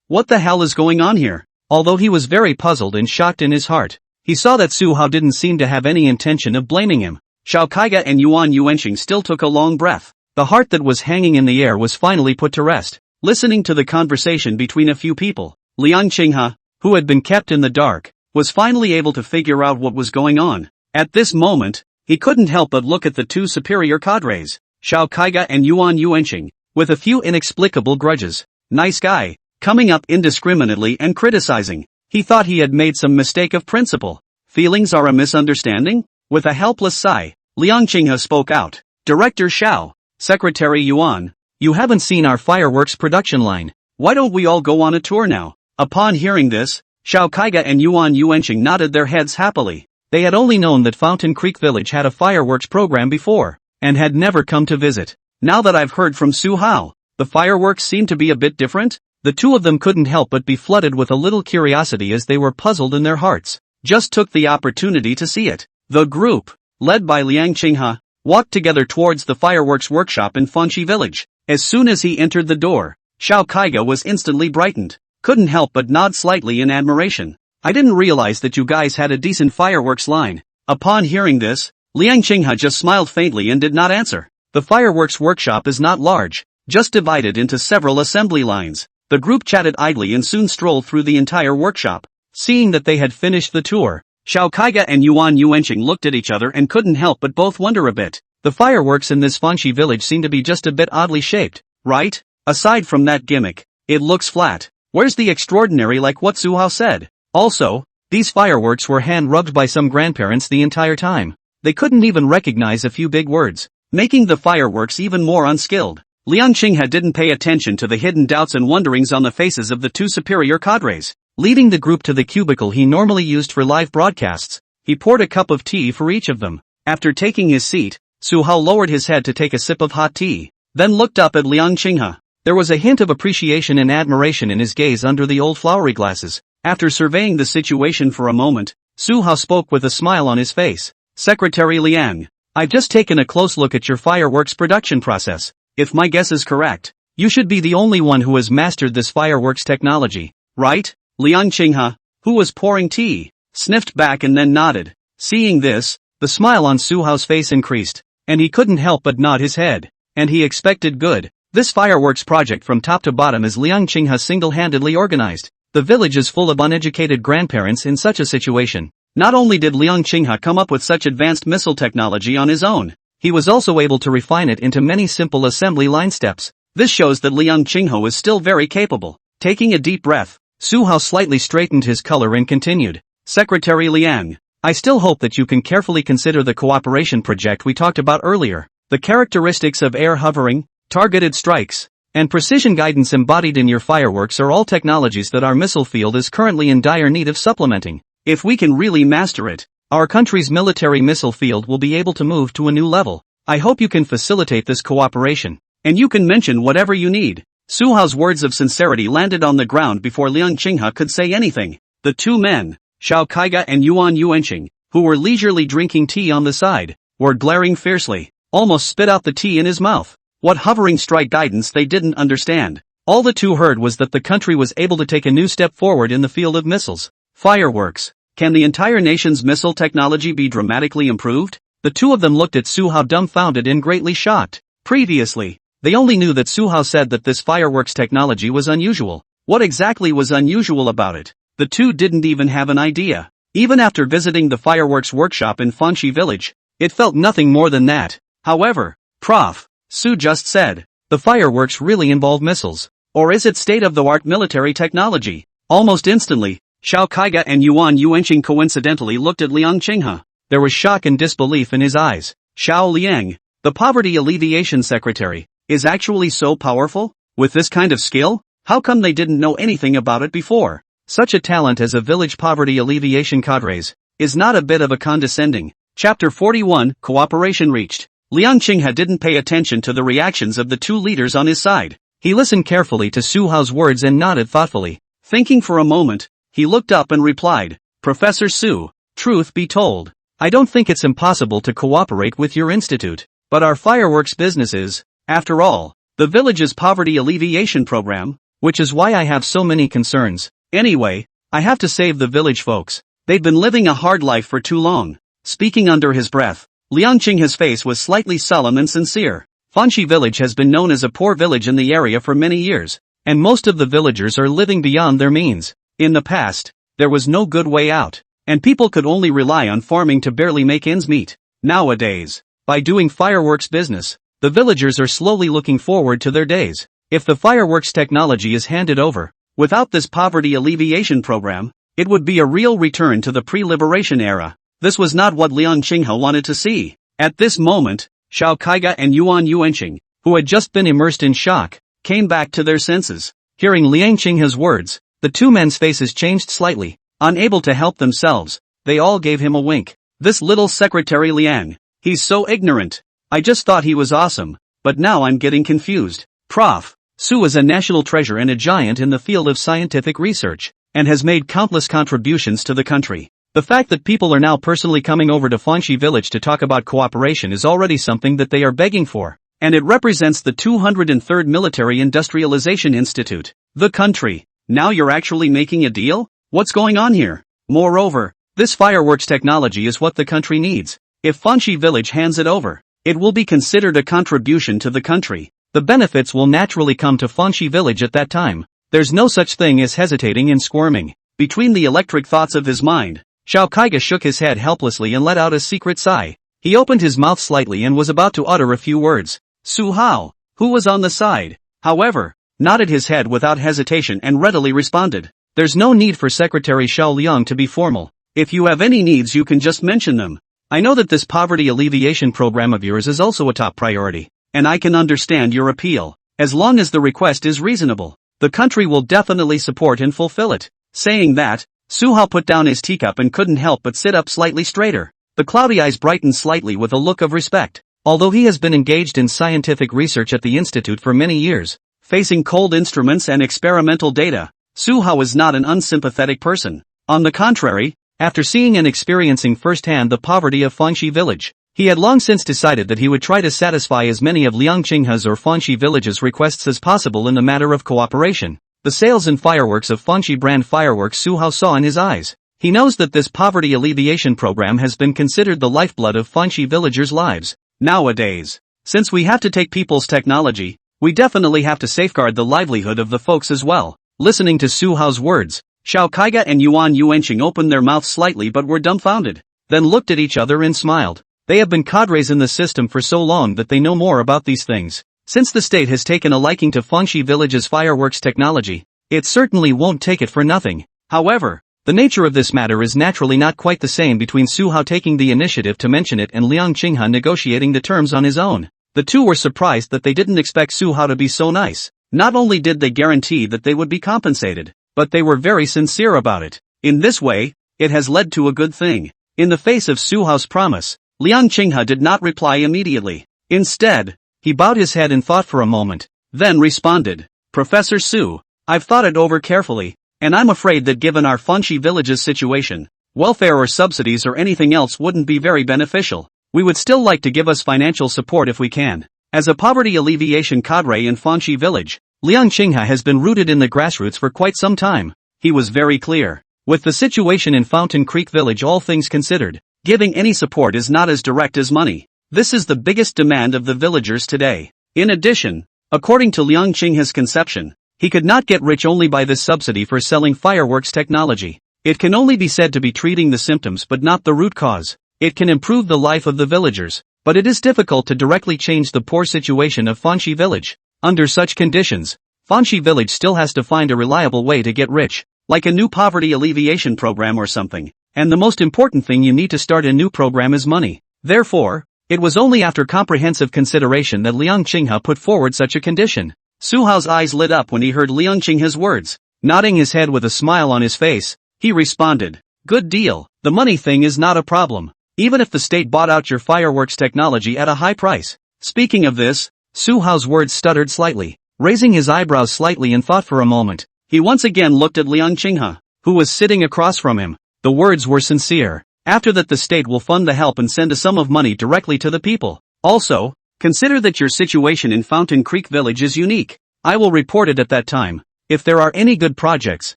What the hell is going on here? Although he was very puzzled and shocked in his heart, he saw that Suhao didn't seem to have any intention of blaming him. Xiao Kaiga and Yuan Yuanqing still took a long breath. The heart that was hanging in the air was finally put to rest. Listening to the conversation between a few people, Liang Qinghe, who had been kept in the dark, was finally able to figure out what was going on. At this moment, he couldn't help but look at the two superior cadres, Xiao Kaiga and Yuan Yuanqing, with a few inexplicable grudges. Nice guy, coming up indiscriminately and criticizing. He thought he had made some mistake of principle. Feelings are a misunderstanding? With a helpless sigh, Liang Qinghe spoke out. Director Xiao, Secretary Yuan, you haven't seen our fireworks production line. Why don't we all go on a tour now? Upon hearing this, Xiao Kaiga and Yuan Yuanqing nodded their heads happily. They had only known that Fountain Creek Village had a fireworks program before, and had never come to visit. Now that I've heard from Suhao, the fireworks seem to be a bit different. The two of them couldn't help but be flooded with a little curiosity as they were puzzled in their hearts. Just took the opportunity to see it. The group, led by Liang Qinghe, walked together towards the fireworks workshop in Fanshi Village. As soon as he entered the door, Xiao Kaiga was instantly brightened. Couldn't help but nod slightly in admiration. I didn't realize that you guys had a decent fireworks line. Upon hearing this, Liang Qinghe just smiled faintly and did not answer. The fireworks workshop is not large, just divided into several assembly lines. The group chatted idly and soon strolled through the entire workshop. Seeing that they had finished the tour, Xiao Kaiga and Yuan Yuanqing looked at each other and couldn't help but both wonder a bit. The fireworks in this Fanshi village seem to be just a bit oddly shaped, right? Aside from that gimmick, it looks flat. Where's the extraordinary like what Suhao said? Also, these fireworks were hand-rubbed by some grandparents the entire time. They couldn't even recognize a few big words, making the fireworks even more unskilled. Liang Qinghe didn't pay attention to the hidden doubts and wonderings on the faces of the two superior cadres. Leading the group to the cubicle he normally used for live broadcasts, he poured a cup of tea for each of them. After taking his seat, Suhao lowered his head to take a sip of hot tea, then looked up at Liang Qinghe. There was a hint of appreciation and admiration in his gaze under the old flowery glasses. After surveying the situation for a moment, Suhao spoke with a smile on his face. Secretary Liang, I've just taken a close look at your fireworks production process. If my guess is correct, you should be the only one who has mastered this fireworks technology, right? Liang Qinghe, who was pouring tea, sniffed back and then nodded. Seeing this, the smile on Suhao's face increased, and he couldn't help but nod his head. And he expected good. This fireworks project from top to bottom is Liang Qinghe single-handedly organized. The village is full of uneducated grandparents in such a situation. Not only did Liang Qinghe come up with such advanced missile technology on his own, he was also able to refine it into many simple assembly line steps. This shows that Liang Qinghe is still very capable. Taking a deep breath, Su Hao slightly straightened his color and continued. Secretary Liang, I still hope that you can carefully consider the cooperation project we talked about earlier. The characteristics of air hovering, targeted strikes, and precision guidance embodied in your fireworks are all technologies that our missile field is currently in dire need of supplementing. If we can really master it, our country's military missile field will be able to move to a new level. I hope you can facilitate this cooperation, and you can mention whatever you need. Su Hao's words of sincerity landed on the ground before Liang Qinghe could say anything. The two men, Xiao Kaiga and Yuan Yuanqing, who were leisurely drinking tea on the side, were glaring fiercely, almost spit out the tea in his mouth. What hovering strike guidance they didn't understand. All the two heard was that the country was able to take a new step forward in the field of missiles. Fireworks. Can the entire nation's missile technology be dramatically improved? The two of them looked at Su Hao dumbfounded and greatly shocked. Previously, they only knew that Su Hao said that this fireworks technology was unusual. What exactly was unusual about it? The two didn't even have an idea. Even after visiting the fireworks workshop in Fanxi village, it felt nothing more than that. However, Prof. Su just said, the fireworks really involve missiles. Or is it state-of-the-art military technology? Almost instantly, Xiao Kaiga and Yuan Yuanqing coincidentally looked at Liang Qinghe. There was shock and disbelief in his eyes. Xiao Liang, the poverty alleviation secretary, is actually so powerful? With this kind of skill? How come they didn't know anything about it before? Such a talent as a village poverty alleviation cadres is not a bit of a condescending. Chapter 41, Cooperation Reached. Liang Qinghe didn't pay attention to the reactions of the two leaders on his side. He listened carefully to Su Hao's words and nodded thoughtfully. Thinking for a moment, he looked up and replied, Professor Su, truth be told, I don't think it's impossible to cooperate with your institute, but our fireworks business is, after all, the village's poverty alleviation program, which is why I have so many concerns. Anyway, I have to save the village folks. They've been living a hard life for too long. Speaking under his breath, Liang Qinghe's face was slightly solemn and sincere. Fanxi village has been known as a poor village in the area for many years, and most of the villagers are living beyond their means. In the past, there was no good way out, and people could only rely on farming to barely make ends meet. Nowadays, by doing fireworks business, the villagers are slowly looking forward to their days. If the fireworks technology is handed over, without this poverty alleviation program, it would be a real return to the pre-liberation era. This was not what Liang Qinghe wanted to see. At this moment, Xiao Kaiga and Yuan Yuanqing, who had just been immersed in shock, came back to their senses. Hearing Liang Qinghe's words, the two men's faces changed slightly. Unable to help themselves, they all gave him a wink. This little Secretary Liang, he's so ignorant. I just thought he was awesome, but now I'm getting confused. Prof. Su is a national treasure and a giant in the field of scientific research, and has made countless contributions to the country. The fact that people are now personally coming over to Fanxi village to talk about cooperation is already something that they are begging for, and it represents the 203rd Military Industrialization Institute. The country. Now you're actually making a deal? What's going on here? Moreover, this fireworks technology is what the country needs. If Fanxi village hands it over, it will be considered a contribution to the country. The benefits will naturally come to Fanxi village at that time. There's no such thing as hesitating and squirming. Between the electric thoughts of his mind, Xiao Kaiga shook his head helplessly and let out a secret sigh. He opened his mouth slightly and was about to utter a few words. Su Hao, who was on the side, however, nodded his head without hesitation and readily responded. There's no need for Secretary Xiao Liang to be formal. If you have any needs you can just mention them. I know that this poverty alleviation program of yours is also a top priority, and I can understand your appeal. As long as the request is reasonable, the country will definitely support and fulfill it. Saying that, Su Hao put down his teacup and couldn't help but sit up slightly straighter. The cloudy eyes brightened slightly with a look of respect. Although he has been engaged in scientific research at the institute for many years, facing cold instruments and experimental data, Su Hao is not an unsympathetic person. On the contrary, after seeing and experiencing firsthand the poverty of Fanxi village, he had long since decided that he would try to satisfy as many of Liang Qinghe's or Fanxi village's requests as possible in the matter of cooperation. The sales and fireworks of Fanxi brand fireworks Su Hao saw in his eyes. He knows that this poverty alleviation program has been considered the lifeblood of Fanxi villagers' lives. Nowadays, since we have to take people's technology, we definitely have to safeguard the livelihood of the folks as well. Listening to Su Hao's words, Xiao Kaiga and Yuan Yuanqing opened their mouths slightly but were dumbfounded, then looked at each other and smiled. They have been cadres in the system for so long that they know more about these things. Since the state has taken a liking to Fengxi Village's fireworks technology, it certainly won't take it for nothing. However, the nature of this matter is naturally not quite the same between Su Hao taking the initiative to mention it and Liang Qinghe negotiating the terms on his own. The two were surprised that they didn't expect Su Hao to be so nice. Not only did they guarantee that they would be compensated, but they were very sincere about it. In this way, it has led to a good thing. In the face of Su Hao's promise, Liang Qinghe did not reply immediately. Instead, he bowed his head in thought for a moment, then responded, Professor Su, I've thought it over carefully, and I'm afraid that given our Fengxi Village's situation, welfare or subsidies or anything else wouldn't be very beneficial. We would still like to give us financial support if we can. As a poverty alleviation cadre in Fengxi Village, Liang Qinghe has been rooted in the grassroots for quite some time. He was very clear. With the situation in Fountain Creek Village all things considered, giving any support is not as direct as money. This is the biggest demand of the villagers today. In addition, according to Liang Qinghe's conception, he could not get rich only by this subsidy for selling fireworks technology. It can only be said to be treating the symptoms but not the root cause. It can improve the life of the villagers, but it is difficult to directly change the poor situation of Fengxi Village. Under such conditions, Fengxi Village still has to find a reliable way to get rich, like a new poverty alleviation program or something. And the most important thing you need to start a new program is money. Therefore, it was only after comprehensive consideration that Liang Qinghe put forward such a condition. Su Hao's eyes lit up when he heard Liang Qinghe's words. Nodding his head with a smile on his face, he responded, Good deal, the money thing is not a problem. Even if the state bought out your fireworks technology at a high price. Speaking of this, Su Hao's words stuttered slightly. Raising his eyebrows slightly in thought for a moment, he once again looked at Liang Qinghe, who was sitting across from him. The words were sincere. After that the state will fund the help and send a sum of money directly to the people. Also, consider that your situation in Fountain Creek Village is unique. I will report it at that time. If there are any good projects,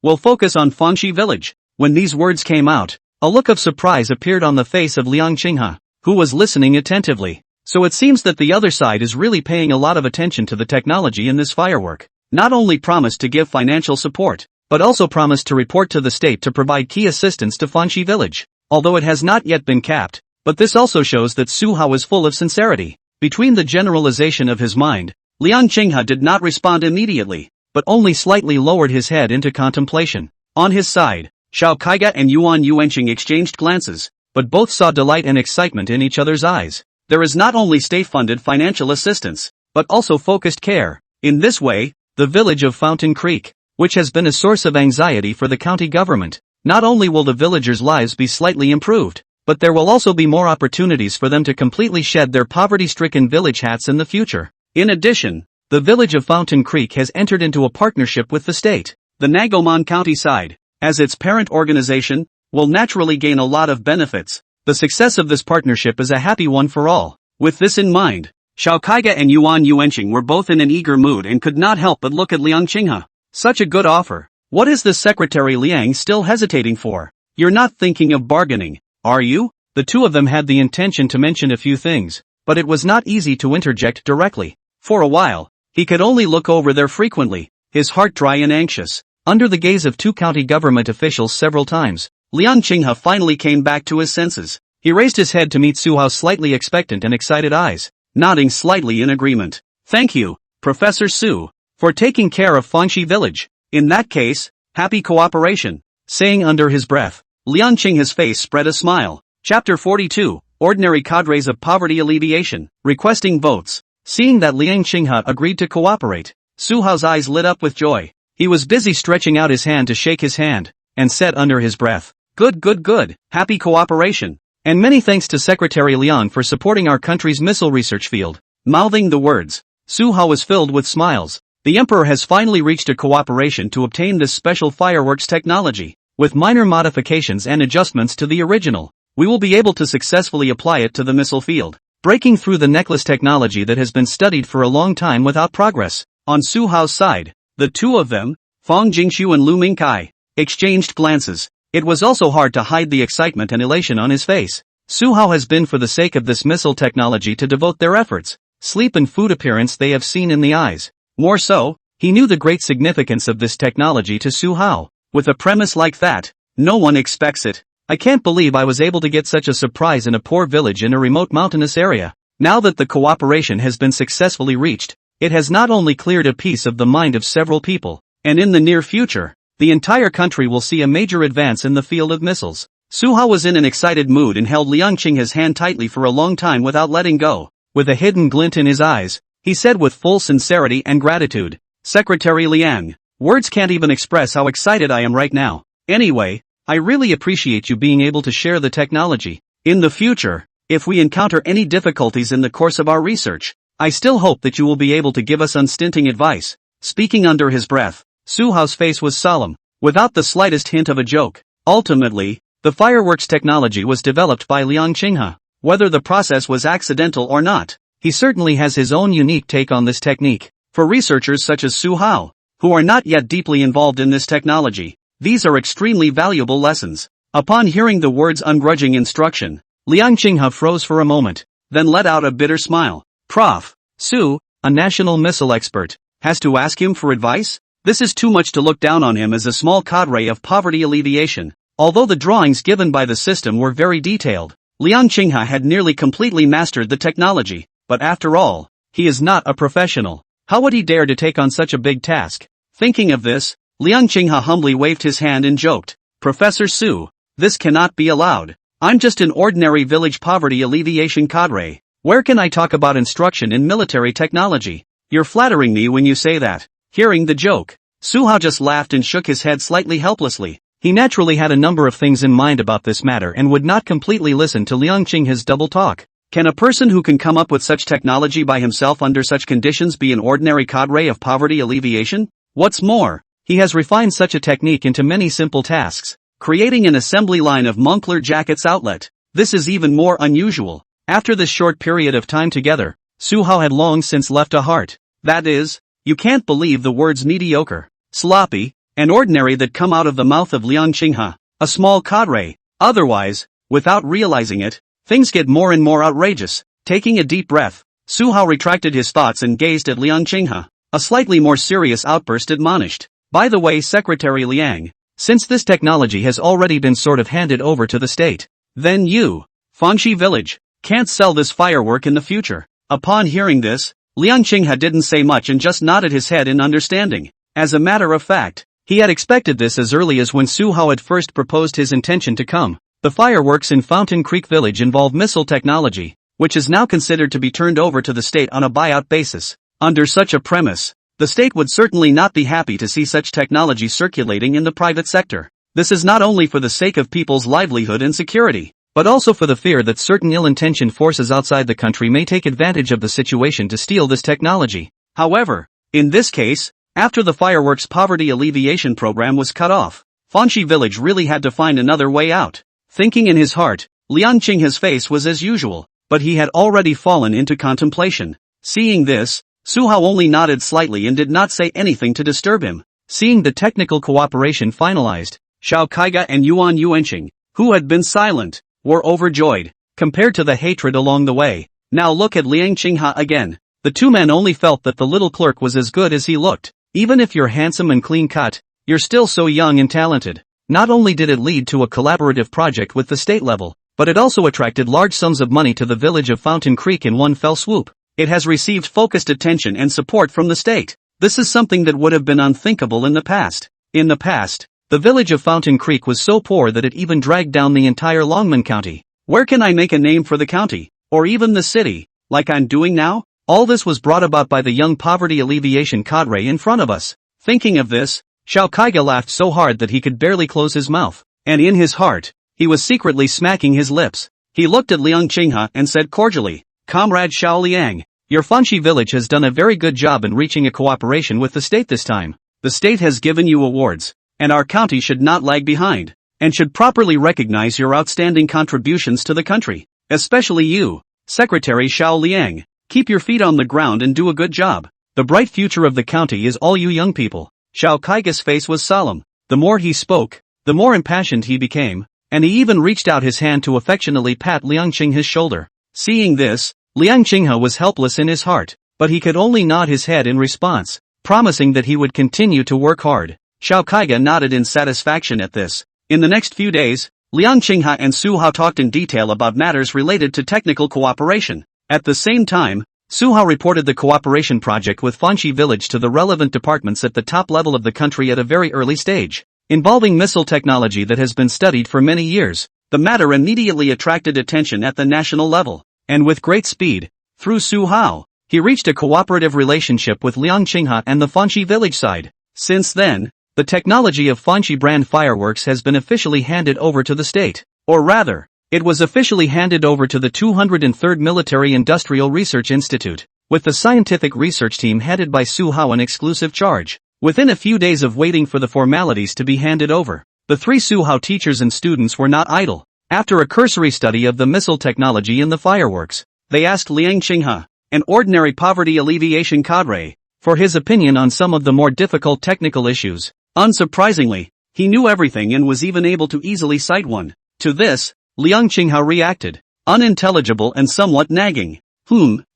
we'll focus on Fengxi Village. When these words came out, a look of surprise appeared on the face of Liang Qinghe, who was listening attentively. So it seems that the other side is really paying a lot of attention to the technology in this firework. Not only promised to give financial support, but also promised to report to the state to provide key assistance to Fengxi Village. Although it has not yet been capped, but this also shows that Su Hao is full of sincerity. Between the generalization of his mind, Liang Qinghe did not respond immediately, but only slightly lowered his head into contemplation. On his side, Xiao Kaiga and Yuan Yuanqing exchanged glances, but both saw delight and excitement in each other's eyes. There is not only state-funded financial assistance, but also focused care. In this way, the village of Fountain Creek, which has been a source of anxiety for the county government, not only will the villagers' lives be slightly improved, but there will also be more opportunities for them to completely shed their poverty-stricken village hats in the future. In addition, the village of Fountain Creek has entered into a partnership with the state. The Nagoman County side, as its parent organization, will naturally gain a lot of benefits. The success of this partnership is a happy one for all. With this in mind, Xiao Kaiga and Yuan Yuanqing were both in an eager mood and could not help but look at Liang Qinghe. Such a good offer. What is this Secretary Liang still hesitating for? You're not thinking of bargaining, are you? The two of them had the intention to mention a few things, but it was not easy to interject directly. For a while, he could only look over there frequently, his heart dry and anxious. Under the gaze of two county government officials several times, Liang Qinghe finally came back to his senses. He raised his head to meet Su Hao's slightly expectant and excited eyes, nodding slightly in agreement. Thank you, Professor Su, for taking care of Fengxi Village. In that case, happy cooperation. Saying under his breath, Liang Qinghe's face spread a smile. Chapter 42, Ordinary Cadres of Poverty Alleviation, Requesting Votes. Seeing that Liang Qinghe agreed to cooperate, Su Hao's eyes lit up with joy. He was busy stretching out his hand to shake his hand, and said under his breath, Good, happy cooperation. And many thanks to Secretary Liang for supporting our country's missile research field. Mouthing the words, Su Hao was filled with smiles. The Emperor has finally reached a cooperation to obtain this special fireworks technology. With minor modifications and adjustments to the original, we will be able to successfully apply it to the missile field, breaking through the necklace technology that has been studied for a long time without progress. On Su Hao's side, the two of them, Fang Jingshu and Lu Mingkai, exchanged glances. It was also hard to hide the excitement and elation on his face. Su Hao has been for the sake of this missile technology to devote their efforts, sleep and food appearance they have seen in the eyes. More so, He knew the great significance of this technology to Su Hao. With a premise like that, no one expects it. I can't believe I was able to get such a surprise in a poor village in a remote mountainous area. Now that the cooperation has been successfully reached, it has not only cleared a piece of the mind of several people, and in the near future, the entire country will see a major advance in the field of missiles. Su Hao was in an excited mood and held Liang Qinghe's hand tightly for a long time without letting go. With a hidden glint in his eyes, he said with full sincerity and gratitude, "Secretary Liang, words can't even express how excited I am right now. Anyway, I really appreciate you being able to share the technology. In the future, if we encounter any difficulties in the course of our research, I still hope that you will be able to give us unstinting advice." Speaking under his breath, Su Hao's face was solemn, without the slightest hint of a joke. Ultimately, the fireworks technology was developed by Liang Qinghe. Whether the process was accidental or not, he certainly has his own unique take on this technique. For researchers such as Su Hao, who are not yet deeply involved in this technology, these are extremely valuable lessons. Upon hearing the words ungrudging instruction, Liang Qinghe froze for a moment, then let out a bitter smile. Prof. Su, a national missile expert, has to ask him for advice? This is too much to look down on him as a small cadre of poverty alleviation. Although the drawings given by the system were very detailed, Liang Qinghe had nearly completely mastered the technology, but after all, he is not a professional. How would he dare to take on such a big task? Thinking of this, Liang Qinghe humbly waved his hand and joked, "Professor Su, this cannot be allowed. I'm just an ordinary village poverty alleviation cadre. Where can I talk about instruction in military technology? You're flattering me when you say that." Hearing the joke, Su Hao just laughed and shook his head slightly helplessly. He naturally had a number of things in mind about this matter and would not completely listen to Liang Qinghe's double talk. Can a person who can come up with such technology by himself under such conditions be an ordinary cadre of poverty alleviation? What's more, he has refined such a technique into many simple tasks, creating an assembly line of Moncler jackets outlet. This is even more unusual. After this short period of time together, Su Hao had long since left a heart. That is, you can't believe the words mediocre, sloppy, and ordinary that come out of the mouth of Liang Qinghe, a small cadre. Otherwise, without realizing it, things get more and more outrageous. Taking a deep breath, Su Hao retracted his thoughts and gazed at Liang Qinghe. A slightly more serious outburst admonished, "By the way, Secretary Liang, since this technology has already been sort of handed over to the state, then you, Fangxi village, can't sell this firework in the future." Upon hearing this, Liang Qinghe didn't say much and just nodded his head in understanding. As a matter of fact, he had expected this as early as when Su Hao had first proposed his intention to come. The fireworks in Fountain Creek Village involve missile technology, which is now considered to be turned over to the state on a buyout basis. Under such a premise, the state would certainly not be happy to see such technology circulating in the private sector. This is not only for the sake of people's livelihood and security, but also for the fear that certain ill-intentioned forces outside the country may take advantage of the situation to steal this technology. However, in this case, after the fireworks poverty alleviation program was cut off, Fangxi village really had to find another way out. Thinking in his heart, Liang Qinghe's face was as usual, but he had already fallen into contemplation. Seeing this, Su Hao only nodded slightly and did not say anything to disturb him. Seeing the technical cooperation finalized, Xiao Kaiga and Yuan Yuanqing, who had been silent, were overjoyed, compared to the hatred along the way. Now look at Liang Qinghe again. The two men only felt that the little clerk was as good as he looked. Even if you're handsome and clean-cut, you're still so young and talented. Not only did it lead to a collaborative project with the state level, but it also attracted large sums of money to the village of Fountain Creek in one fell swoop. It has received focused attention and support from the state. This is something that would have been unthinkable in the past. In the past, the village of Fountain Creek was so poor that it even dragged down the entire Longmen County. Where can I make a name for the county, or even the city, like I'm doing now? All this was brought about by the young poverty alleviation cadre in front of us. Thinking of this, Xiao Kaiga laughed so hard that he could barely close his mouth, and in his heart, he was secretly smacking his lips. He looked at Liang Qinghe and said cordially, "Comrade Xiao Liang, your Fangxi village has done a very good job in reaching a cooperation with the state this time. The state has given you awards, and our county should not lag behind, and should properly recognize your outstanding contributions to the country, especially you, Secretary Xiao Liang. Keep your feet on the ground and do a good job. The bright future of the county is all you young people." Xiao Kaiga's face was solemn. The more he spoke, the more impassioned he became, and he even reached out his hand to affectionately pat Liang Qinghe's shoulder. Seeing this, Liang Qinghe was helpless in his heart, but he could only nod his head in response. promising that he would continue to work hard. Xiao Kaiga nodded in satisfaction at this. In the next few days, Liang Qinghe and Su Hao talked in detail about matters related to technical cooperation. At the same time, Su Hao reported the cooperation project with Fanxi Village to the relevant departments at the top level of the country at a very early stage, involving missile technology that has been studied for many years. The matter immediately attracted attention at the national level, and with great speed, through Su Hao, he reached a cooperative relationship with Liang Qinghe and the Fanxi Village side. Since then, the technology of Fanxi brand fireworks has been officially handed over to the state. Or rather, it was officially handed over to the 203rd Military Industrial Research Institute, with the scientific research team headed by Su Hao in exclusive charge. Within a few days of waiting for the formalities to be handed over, the three Su Hao teachers and students were not idle. After a cursory study of the missile technology in the fireworks, they asked Liang Qinghe, an ordinary poverty alleviation cadre, for his opinion on some of the more difficult technical issues. Unsurprisingly, he knew everything and was even able to easily cite one. To this, Liang Qinghe reacted, unintelligible and somewhat nagging.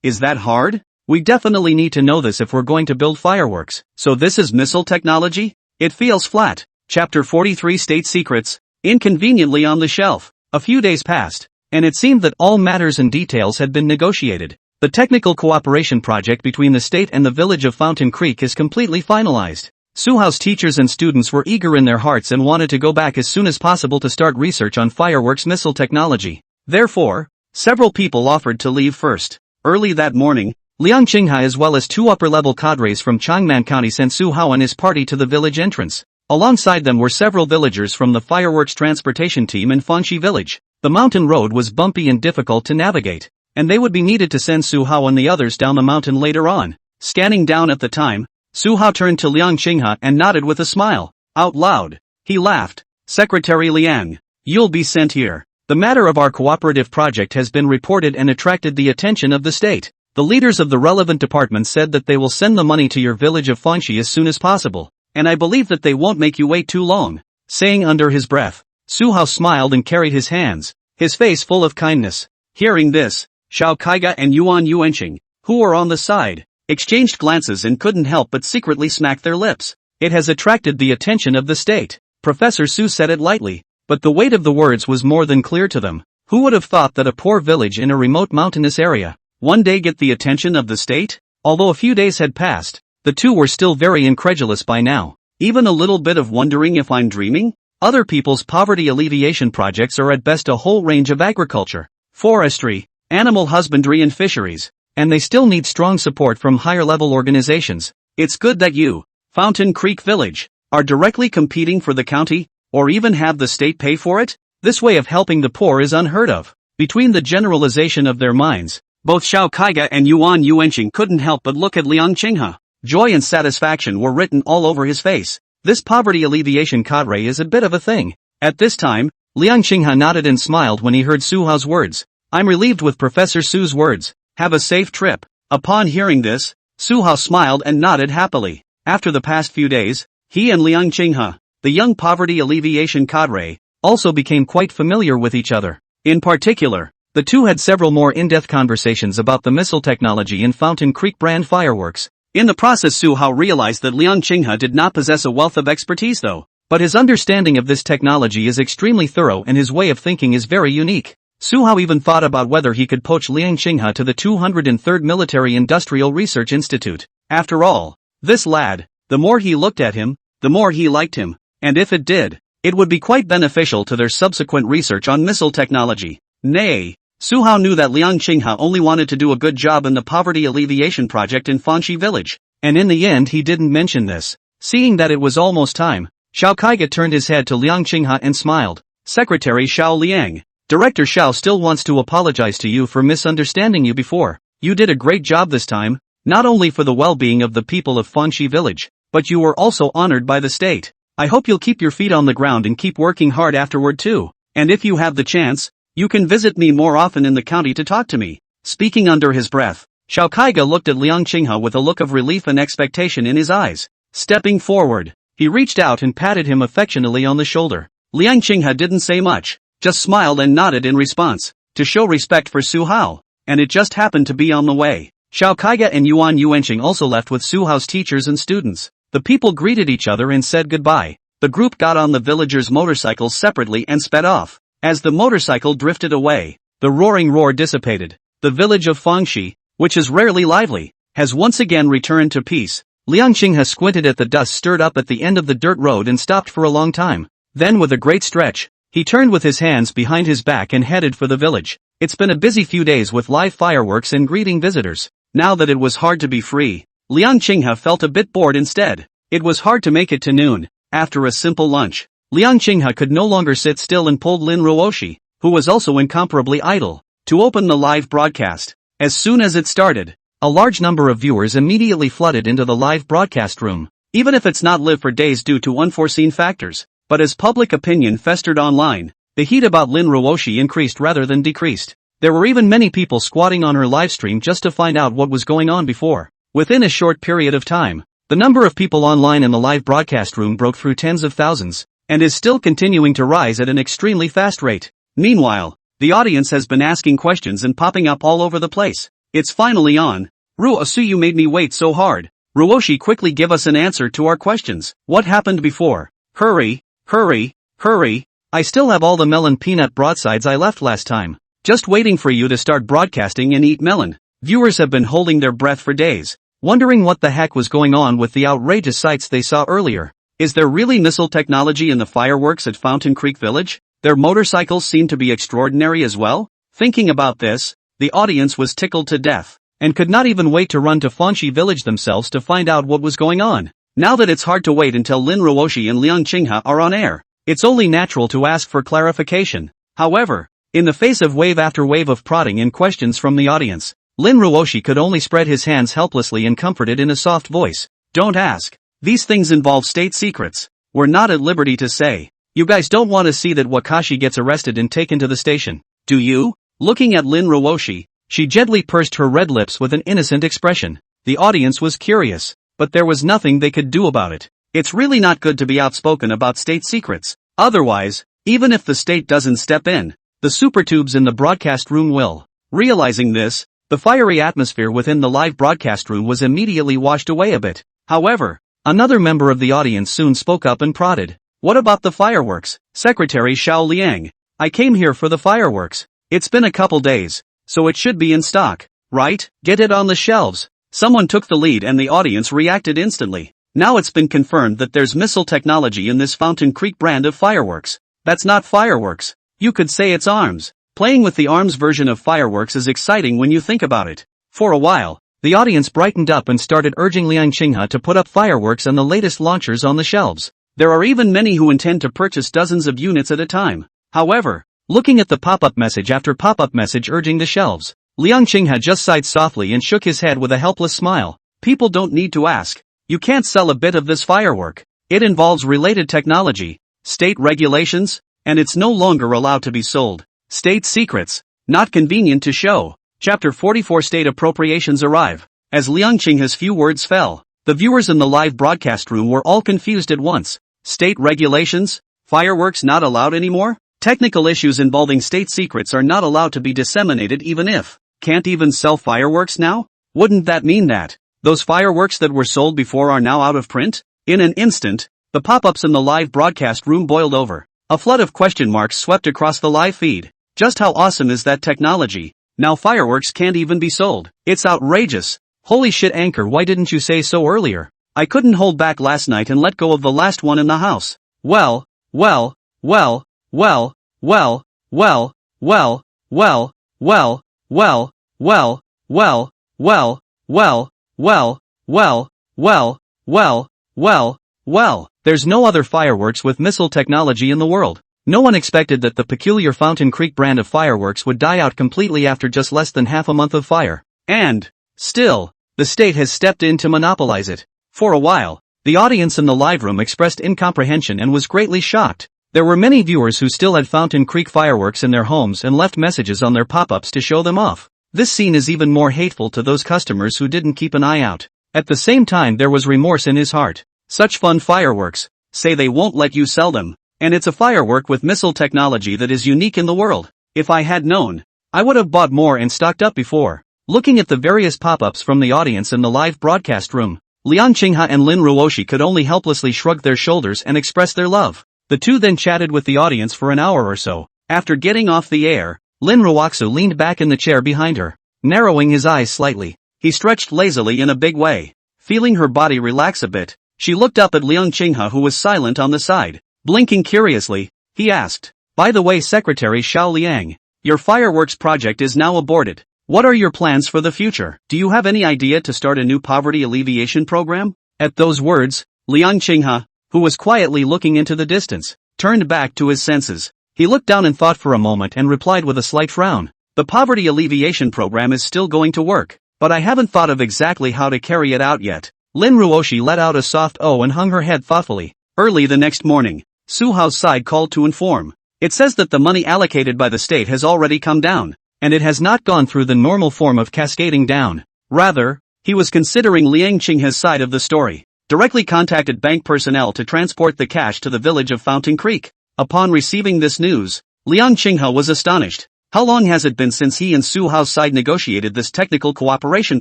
Is that hard? We definitely need to know this if we're going to build fireworks. So this is missile technology? It feels flat. Chapter 43 State Secrets, inconveniently on the shelf. A few days passed, and it seemed that all matters and details had been negotiated. The technical cooperation project between the state and the village of Fountain Creek is completely finalized. Su Hao's teachers and students were eager in their hearts and wanted to go back as soon as possible to start research on fireworks missile technology. Therefore, several people offered to leave first. Early that morning, Liang Qinghe as well as two upper-level cadres from Changman County sent Su Hao and his party to the village entrance. Alongside them were several villagers from the fireworks transportation team in Fanxi Village. The mountain road was bumpy and difficult to navigate, and they would be needed to send Su Hao and the others down the mountain later on. Scanning down at the time, Su Hao turned to Liang Qinghe and nodded with a smile. Out loud, he laughed. Secretary Liang, you'll be sent here. The matter of our cooperative project has been reported and attracted the attention of the state. The leaders of the relevant departments said that they will send the money to your village of Fanxi as soon as possible, and I believe that they won't make you wait too long. Saying under his breath, Su Hao smiled and carried his hands, his face full of kindness. Hearing this, Xiao Kaiga and Yuan Yuanqing, who were on the side, exchanged glances and couldn't help but secretly smack their lips. It has attracted the attention of the state. Professor Su said it lightly, but the weight of the words was more than clear to them. Who would have thought that a poor village in a remote mountainous area one day get the attention of the state? Although a few days had passed, the two were still very incredulous by now. Even a little bit of wondering if I'm dreaming? Other people's poverty alleviation projects are at best a whole range of agriculture, forestry, animal husbandry and fisheries, and they still need strong support from higher-level organizations. It's good that you, Fountain Creek Village, are directly competing for the county, or even have the state pay for it? This way of helping the poor is unheard of. Between the generalization of their minds, both Xiao Kaiga and Yuan Yuanqing couldn't help but look at Liang Qinghe. Joy and satisfaction were written all over his face. This poverty alleviation cadre is a bit of a thing. At this time, Liang Qinghe nodded and smiled when he heard Su Hao's words. I'm relieved with Professor Su's words. Have a safe trip. Upon hearing this, Su Hao smiled and nodded happily. After the past few days, he and Liang Qinghe, the young poverty alleviation cadre, also became quite familiar with each other. In particular, the two had several more in-depth conversations about the missile technology in Fountain Creek brand fireworks. In the process, Su Hao realized that Liang Qinghe did not possess a wealth of expertise though, but his understanding of this technology is extremely thorough and his way of thinking is very unique. Su Hao even thought about whether he could poach Liang Qinghe to the 203rd Military Industrial Research Institute. After all, this lad, the more he looked at him, the more he liked him, and if it did, it would be quite beneficial to their subsequent research on missile technology. Nay, Su Hao knew that Liang Qinghe only wanted to do a good job in the poverty alleviation project in Fanxi Village, and in the end he didn't mention this. Seeing that it was almost time, Xiao Kaiga turned his head to Liang Qinghe and smiled. Secretary Xiao Liang, Director Xiao still wants to apologize to you for misunderstanding you before. You did a great job this time, not only for the well-being of the people of Fanxi Village, but you were also honored by the state. I hope you'll keep your feet on the ground and keep working hard afterward too. And if you have the chance, you can visit me more often in the county to talk to me. Speaking under his breath, Xiao Kaiga looked at Liang Qinghe with a look of relief and expectation in his eyes. Stepping forward, he reached out and patted him affectionately on the shoulder. Liang Qinghe didn't say much, just smiled and nodded in response, to show respect for Su Hao, and it just happened to be on the way. Xiao Kaiga and Yuan Yuanqing also left with Suhao's teachers and students. The people greeted each other and said goodbye. The group got on the villagers' motorcycles separately and sped off. As the motorcycle drifted away, the roaring roar dissipated. The village of Fangxi, which is rarely lively, has once again returned to peace. Liang Qinghe squinted at the dust stirred up at the end of the dirt road and stopped for a long time. Then with a great stretch, he turned with his hands behind his back and headed for the village. It's been a busy few days with live fireworks and greeting visitors. Now that it was hard to be free, Liang Qinghe felt a bit bored instead. It was hard to make it to noon. After a simple lunch, Liang Qinghe could no longer sit still and pulled Lin Ruoshi, who was also incomparably idle, to open the live broadcast. As soon as it started, a large number of viewers immediately flooded into the live broadcast room, even if it's not live for days due to unforeseen factors. But as public opinion festered online, the heat about Lin Ruoshi increased rather than decreased. There were even many people squatting on her livestream just to find out what was going on before. Within a short period of time, the number of people online in the live broadcast room broke through tens of thousands, and is still continuing to rise at an extremely fast rate. Meanwhile, the audience has been asking questions and popping up all over the place. It's finally on. Ruoshi, you made me wait so hard. Ruoshi, quickly give us an answer to our questions. What happened before? Hurry, hurry, hurry. I still have all the melon peanut broadsides I left last time. Just waiting for you to start broadcasting and eat melon. Viewers have been holding their breath for days, wondering what the heck was going on with the outrageous sights they saw earlier. Is there really missile technology in the fireworks at Fountain Creek Village? Their motorcycles seem to be extraordinary as well? Thinking about this, the audience was tickled to death, and could not even wait to run to Fangxi Village themselves to find out what was going on. Now that it's hard to wait until Lin Ruoshi and Liang Qinghe are on air, it's only natural to ask for clarification. However, in the face of wave after wave of prodding and questions from the audience, Lin Ruoshi could only spread his hands helplessly and comforted in a soft voice. Don't ask. These things involve state secrets. We're not at liberty to say. You guys don't want to see that Wakashi gets arrested and taken to the station, do you? Looking at Lin Ruoshi, she gently pursed her red lips with an innocent expression. The audience was curious, but there was nothing they could do about it. It's really not good to be outspoken about state secrets. Otherwise, even if the state doesn't step in, the super tubes in the broadcast room will. Realizing this, the fiery atmosphere within the live broadcast room was immediately washed away a bit. However, another member of the audience soon spoke up and prodded. What about the fireworks? Secretary Xiao Liang. I came here for the fireworks. It's been a couple days, so it should be in stock, right? Get it on the shelves. Someone took the lead and the audience reacted instantly. Now it's been confirmed that there's missile technology in this Fountain Creek brand of fireworks. That's not fireworks. You could say it's arms. Playing with the arms version of fireworks is exciting when you think about it. For a while, the audience brightened up and started urging Liang Qinghe to put up fireworks and the latest launchers on the shelves. There are even many who intend to purchase dozens of units at a time. However, looking at the pop-up message after pop-up message urging the shelves, Liang Qinghe just sighed softly and shook his head with a helpless smile. People don't need to ask. You can't sell a bit of this firework. It involves related technology, state regulations, and it's no longer allowed to be sold. State secrets, not convenient to show. Chapter 44 State appropriations arrive. As Liang Qinghe's few words fell, the viewers in the live broadcast room were all confused at once. State regulations? Fireworks not allowed anymore? Technical issues involving state secrets are not allowed to be disseminated even if. Can't even sell fireworks now? Wouldn't that mean that those fireworks that were sold before are now out of print? In an instant, the pop-ups in the live broadcast room boiled over. A flood of question marks swept across the live feed. Just how awesome is that technology? Now fireworks can't even be sold. It's outrageous. Holy shit, Anchor, why didn't you say so earlier? I couldn't hold back last night and let go of the last one in the house. Well, well, well, well, well, well, well, well, well, well, well, well, well, well, well, well, well, well, well, well. There's no other fireworks with missile technology in the world. No one expected that the peculiar Fountain Creek brand of fireworks would die out completely after just less than half a month of fire. And, still, the state has stepped in to monopolize it. For a while, the audience in the live room expressed incomprehension and was greatly shocked. There were many viewers who still had Fountain Creek fireworks in their homes and left messages on their pop-ups to show them off. This scene is even more hateful to those customers who didn't keep an eye out. At the same time, there was remorse in his heart. Such fun fireworks, say they won't let you sell them. And it's a firework with missile technology that is unique in the world. If I had known, I would have bought more and stocked up before. Looking at the various pop-ups from the audience in the live broadcast room, Liang Qinghe and Lin Ruoshi could only helplessly shrug their shoulders and express their love. The two then chatted with the audience for an hour or so. After getting off the air, Lin Ruoxu leaned back in the chair behind her, narrowing his eyes slightly. He stretched lazily in a big way. Feeling her body relax a bit, she looked up at Liang Qinghe, who was silent on the side. Blinking curiously, he asked, "By the way, Secretary Xiao Liang, your fireworks project is now aborted. What are your plans for the future? Do you have any idea to start a new poverty alleviation program?" At those words, Liang Qinghe, who was quietly looking into the distance, turned back to his senses. He looked down and thought for a moment and replied with a slight frown. "The poverty alleviation program is still going to work, but I haven't thought of exactly how to carry it out yet." Lin Ruoshi let out a soft "oh" and hung her head thoughtfully. Early the next morning, Su Hao's side called to inform. It says that the money allocated by the state has already come down, and it has not gone through the normal form of cascading down. Rather, he was considering Liang Qinghe's side of the story. Directly contacted bank personnel to transport the cash to the village of Fountain Creek. Upon receiving this news, Liang Qinghe was astonished. How long has it been since he and Su Hao's side negotiated this technical cooperation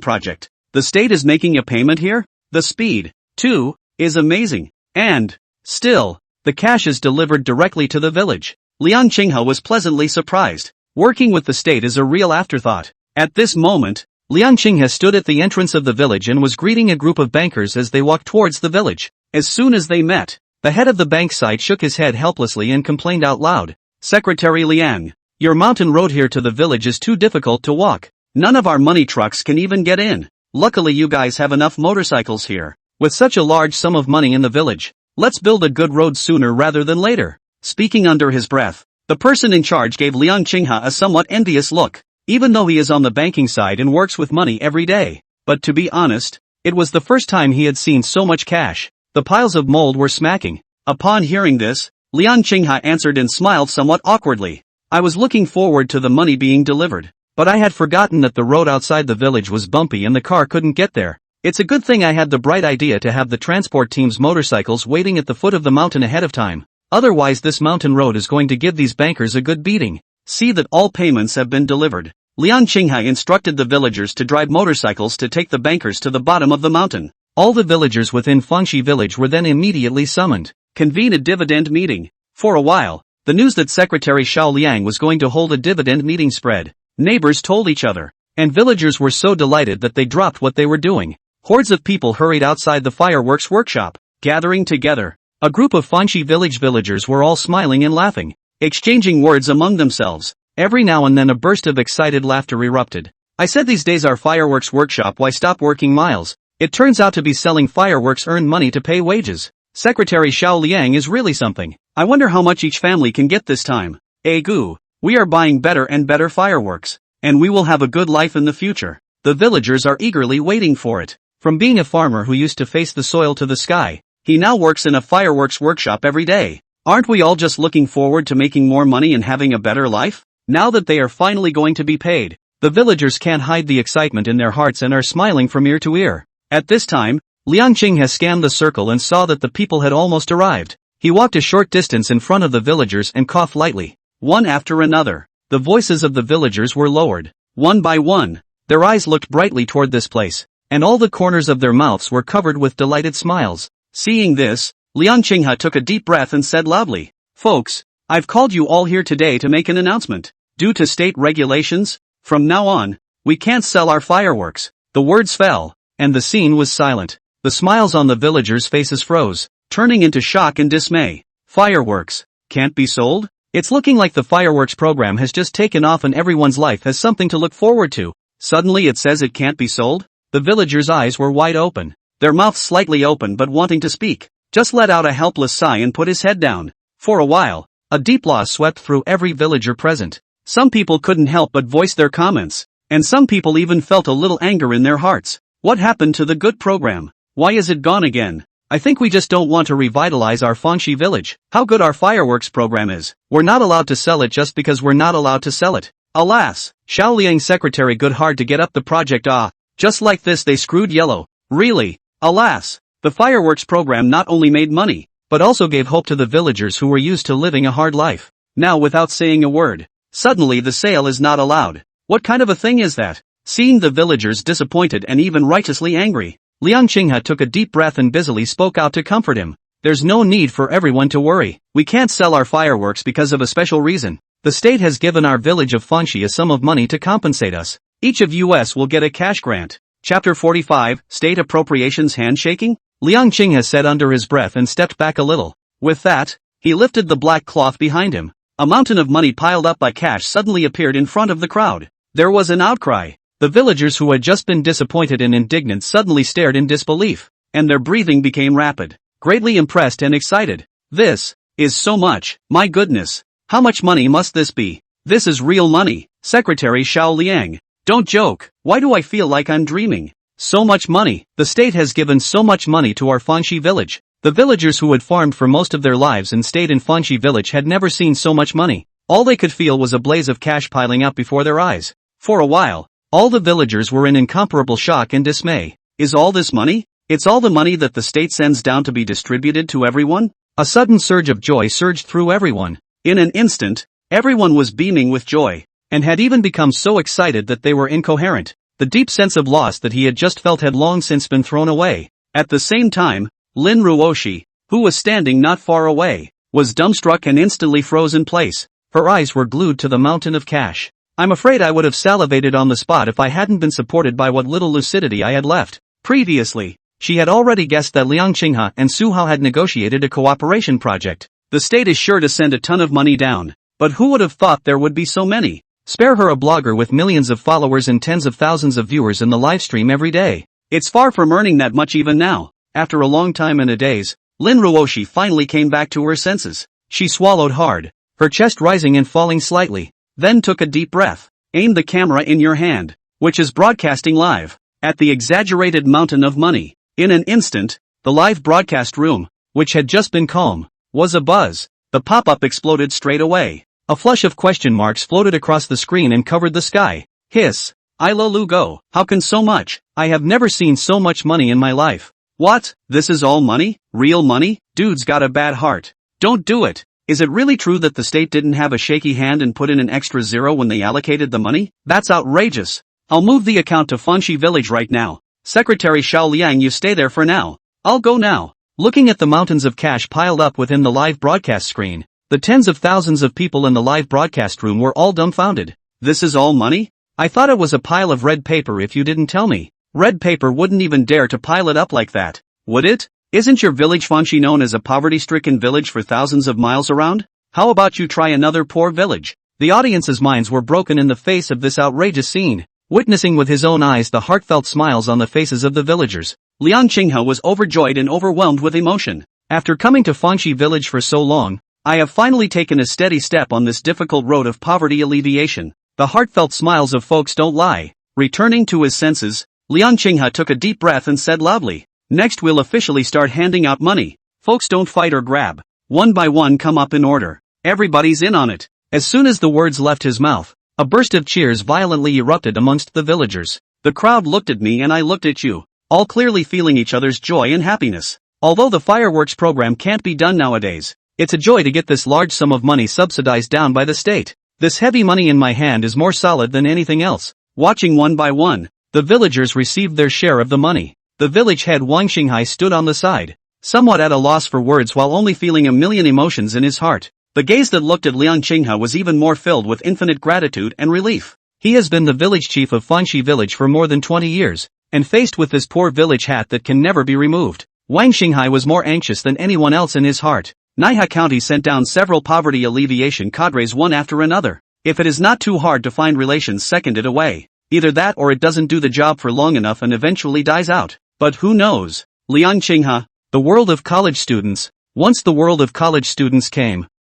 project? The state is making a payment here? The speed, too, is amazing. And, still, the cash is delivered directly to the village. Liang Qinghe was pleasantly surprised. Working with the state is a real afterthought. At this moment, Liang Qinghe stood at the entrance of the village and was greeting a group of bankers as they walked towards the village. As soon as they met, the head of the bank side shook his head helplessly and complained out loud. "Secretary Liang, your mountain road here to the village is too difficult to walk. None of our money trucks can even get in. Luckily you guys have enough motorcycles here. With such a large sum of money in the village, let's build a good road sooner rather than later." Speaking under his breath, the person in charge gave Liang Qinghe a somewhat envious look, even though he is on the banking side and works with money every day. But to be honest, it was the first time he had seen so much cash. The piles of mold were smacking. Upon hearing this, Liang Qinghe answered and smiled somewhat awkwardly. "I was looking forward to the money being delivered, but I had forgotten that the road outside the village was bumpy and the car couldn't get there. It's a good thing I had the bright idea to have the transport team's motorcycles waiting at the foot of the mountain ahead of time. Otherwise this mountain road is going to give these bankers a good beating." See that all payments have been delivered. Liang Qinghe instructed the villagers to drive motorcycles to take the bankers to the bottom of the mountain. All the villagers within Fangxi village were then immediately summoned. Convene a dividend meeting. For a while, the news that Secretary Xiao Liang was going to hold a dividend meeting spread. Neighbors told each other, and villagers were so delighted that they dropped what they were doing. Hordes of people hurried outside the fireworks workshop, gathering together. A group of Fangxi village villagers were all smiling and laughing, exchanging words among themselves. Every now and then a burst of excited laughter erupted. "I said these days our fireworks workshop, why stop working miles? It turns out to be selling fireworks earn money to pay wages. Secretary Xiao Liang is really something. I wonder how much each family can get this time. Egu, we are buying better and better fireworks, and we will have a good life in the future." The villagers are eagerly waiting for it. From being a farmer who used to face the soil to the sky, he now works in a fireworks workshop every day. Aren't we all just looking forward to making more money and having a better life? Now that they are finally going to be paid, the villagers can't hide the excitement in their hearts and are smiling from ear to ear. At this time, Liang Qinghe scanned the circle and saw that the people had almost arrived. He walked a short distance in front of the villagers and coughed lightly. One after another, the voices of the villagers were lowered. One by one, their eyes looked brightly toward this place, and all the corners of their mouths were covered with delighted smiles. Seeing this, Liang Qinghe took a deep breath and said loudly, "Folks, I've called you all here today to make an announcement. Due to state regulations, from now on, we can't sell our fireworks." The words fell, and the scene was silent. The smiles on the villagers' faces froze, turning into shock and dismay. Fireworks can't be sold? It's looking like the fireworks program has just taken off and everyone's life has something to look forward to. Suddenly it says it can't be sold? The villagers' eyes were wide open, their mouths slightly open but wanting to speak. Just let out a helpless sigh and put his head down. For a while, a deep loss swept through every villager present. Some people couldn't help but voice their comments, and some people even felt a little anger in their hearts. What happened to the good program? Why is it gone again? I think we just don't want to revitalize our Fangxi village. How good our fireworks program is. We're not allowed to sell it just because we're not allowed to sell it. Alas, Xiao Liang's secretary good hard to get up the project. Just like this they screwed yellow. Really? Alas, the fireworks program not only made money, but also gave hope to the villagers who were used to living a hard life. Now without saying a word, suddenly the sale is not allowed. What kind of a thing is that? Seeing the villagers disappointed and even righteously angry, Liang Qinghe took a deep breath and busily spoke out to comfort him. There's no need for everyone to worry. We can't sell our fireworks because of a special reason. The state has given our village of Fanxi a sum of money to compensate us. Each of us will get a cash grant. Chapter 45, State Appropriations Handshaking? Liang Qinghe said under his breath and stepped back a little. With that, he lifted the black cloth behind him. A mountain of money piled up by cash suddenly appeared in front of the crowd. There was an outcry. The villagers who had just been disappointed and indignant suddenly stared in disbelief, and their breathing became rapid, greatly impressed and excited. This is so much, my goodness. How much money must this be? This is real money. Secretary Xiao Liang. Don't joke. Why do I feel like I'm dreaming? So much money. The state has given so much money to our Fanxi village. The villagers who had farmed for most of their lives and stayed in Fanxi village had never seen so much money. All they could feel was a blaze of cash piling up before their eyes. For a while, all the villagers were in incomparable shock and dismay. Is all this money? It's all the money that the state sends down to be distributed to everyone? A sudden surge of joy surged through everyone. In an instant, everyone was beaming with joy, and had even become so excited that they were incoherent. The deep sense of loss that he had just felt had long since been thrown away. At the same time, Lin Ruoshi, who was standing not far away, was dumbstruck and instantly froze in place. Her eyes were glued to the mountain of cash. I'm afraid I would have salivated on the spot if I hadn't been supported by what little lucidity I had left. Previously, she had already guessed that Liang Qinghe and Su Hao had negotiated a cooperation project. The state is sure to send a ton of money down, but who would have thought there would be so many? Spare her, a blogger with millions of followers and tens of thousands of viewers in the livestream every day. It's far from earning that much even now. After a long time and a daze, Lin Ruoshi finally came back to her senses. She swallowed hard, her chest rising and falling slightly, then took a deep breath. Aim the camera in your hand, which is broadcasting live, at the exaggerated mountain of money. In an instant, the live broadcast room, which had just been calm, was abuzz. The pop-up exploded straight away. A flush of question marks floated across the screen and covered the sky. Hiss. Ilo Lugo. How can so much? I have never seen so much money in my life. What? This is all money? Real money? Dude's got a bad heart. Don't do it. Is it really true that the state didn't have a shaky hand and put in an extra zero when they allocated the money? That's outrageous. I'll move the account to Fanxi village right now. Secretary Xiao Liang, you stay there for now. I'll go now. Looking at the mountains of cash piled up within the live broadcast screen, the tens of thousands of people in the live broadcast room were all dumbfounded. This is all money? I thought it was a pile of red paper. If you didn't tell me. Red paper wouldn't even dare to pile it up like that, would it? Isn't your village Fanxi known as a poverty-stricken village for thousands of miles around? How about you try another poor village? The audience's minds were broken in the face of this outrageous scene, witnessing with his own eyes the heartfelt smiles on the faces of the villagers. Liang Qinghe was overjoyed and overwhelmed with emotion. After coming to Fanxi village for so long, I have finally taken a steady step on this difficult road of poverty alleviation. The heartfelt smiles of folks don't lie. Returning to his senses, Liang Qinghe took a deep breath and said loudly, next we'll officially start handing out money. Folks don't fight or grab. One by one come up in order. Everybody's in on it. As soon as the words left his mouth, a burst of cheers violently erupted amongst the villagers. The crowd looked at me and I looked at you, all clearly feeling each other's joy and happiness. Although the fireworks program can't be done nowadays, it's a joy to get this large sum of money subsidized down by the state. This heavy money in my hand is more solid than anything else. Watching one by one, the villagers received their share of the money. The village head Wang Xinghai stood on the side, somewhat at a loss for words while only feeling a million emotions in his heart. The gaze that looked at Liang Qinghe was even more filled with infinite gratitude and relief. He has been the village chief of Fanxi village for more than 20 years, and faced with this poor village hat that can never be removed, Wang Xinghai was more anxious than anyone else in his heart. Naiha County sent down several poverty alleviation cadres one after another. If it is not too hard to find relations, second it away. Either that or it doesn't do the job for long enough and eventually dies out. But who knows? Liang Qinghe, the world of college students. Once the world of college students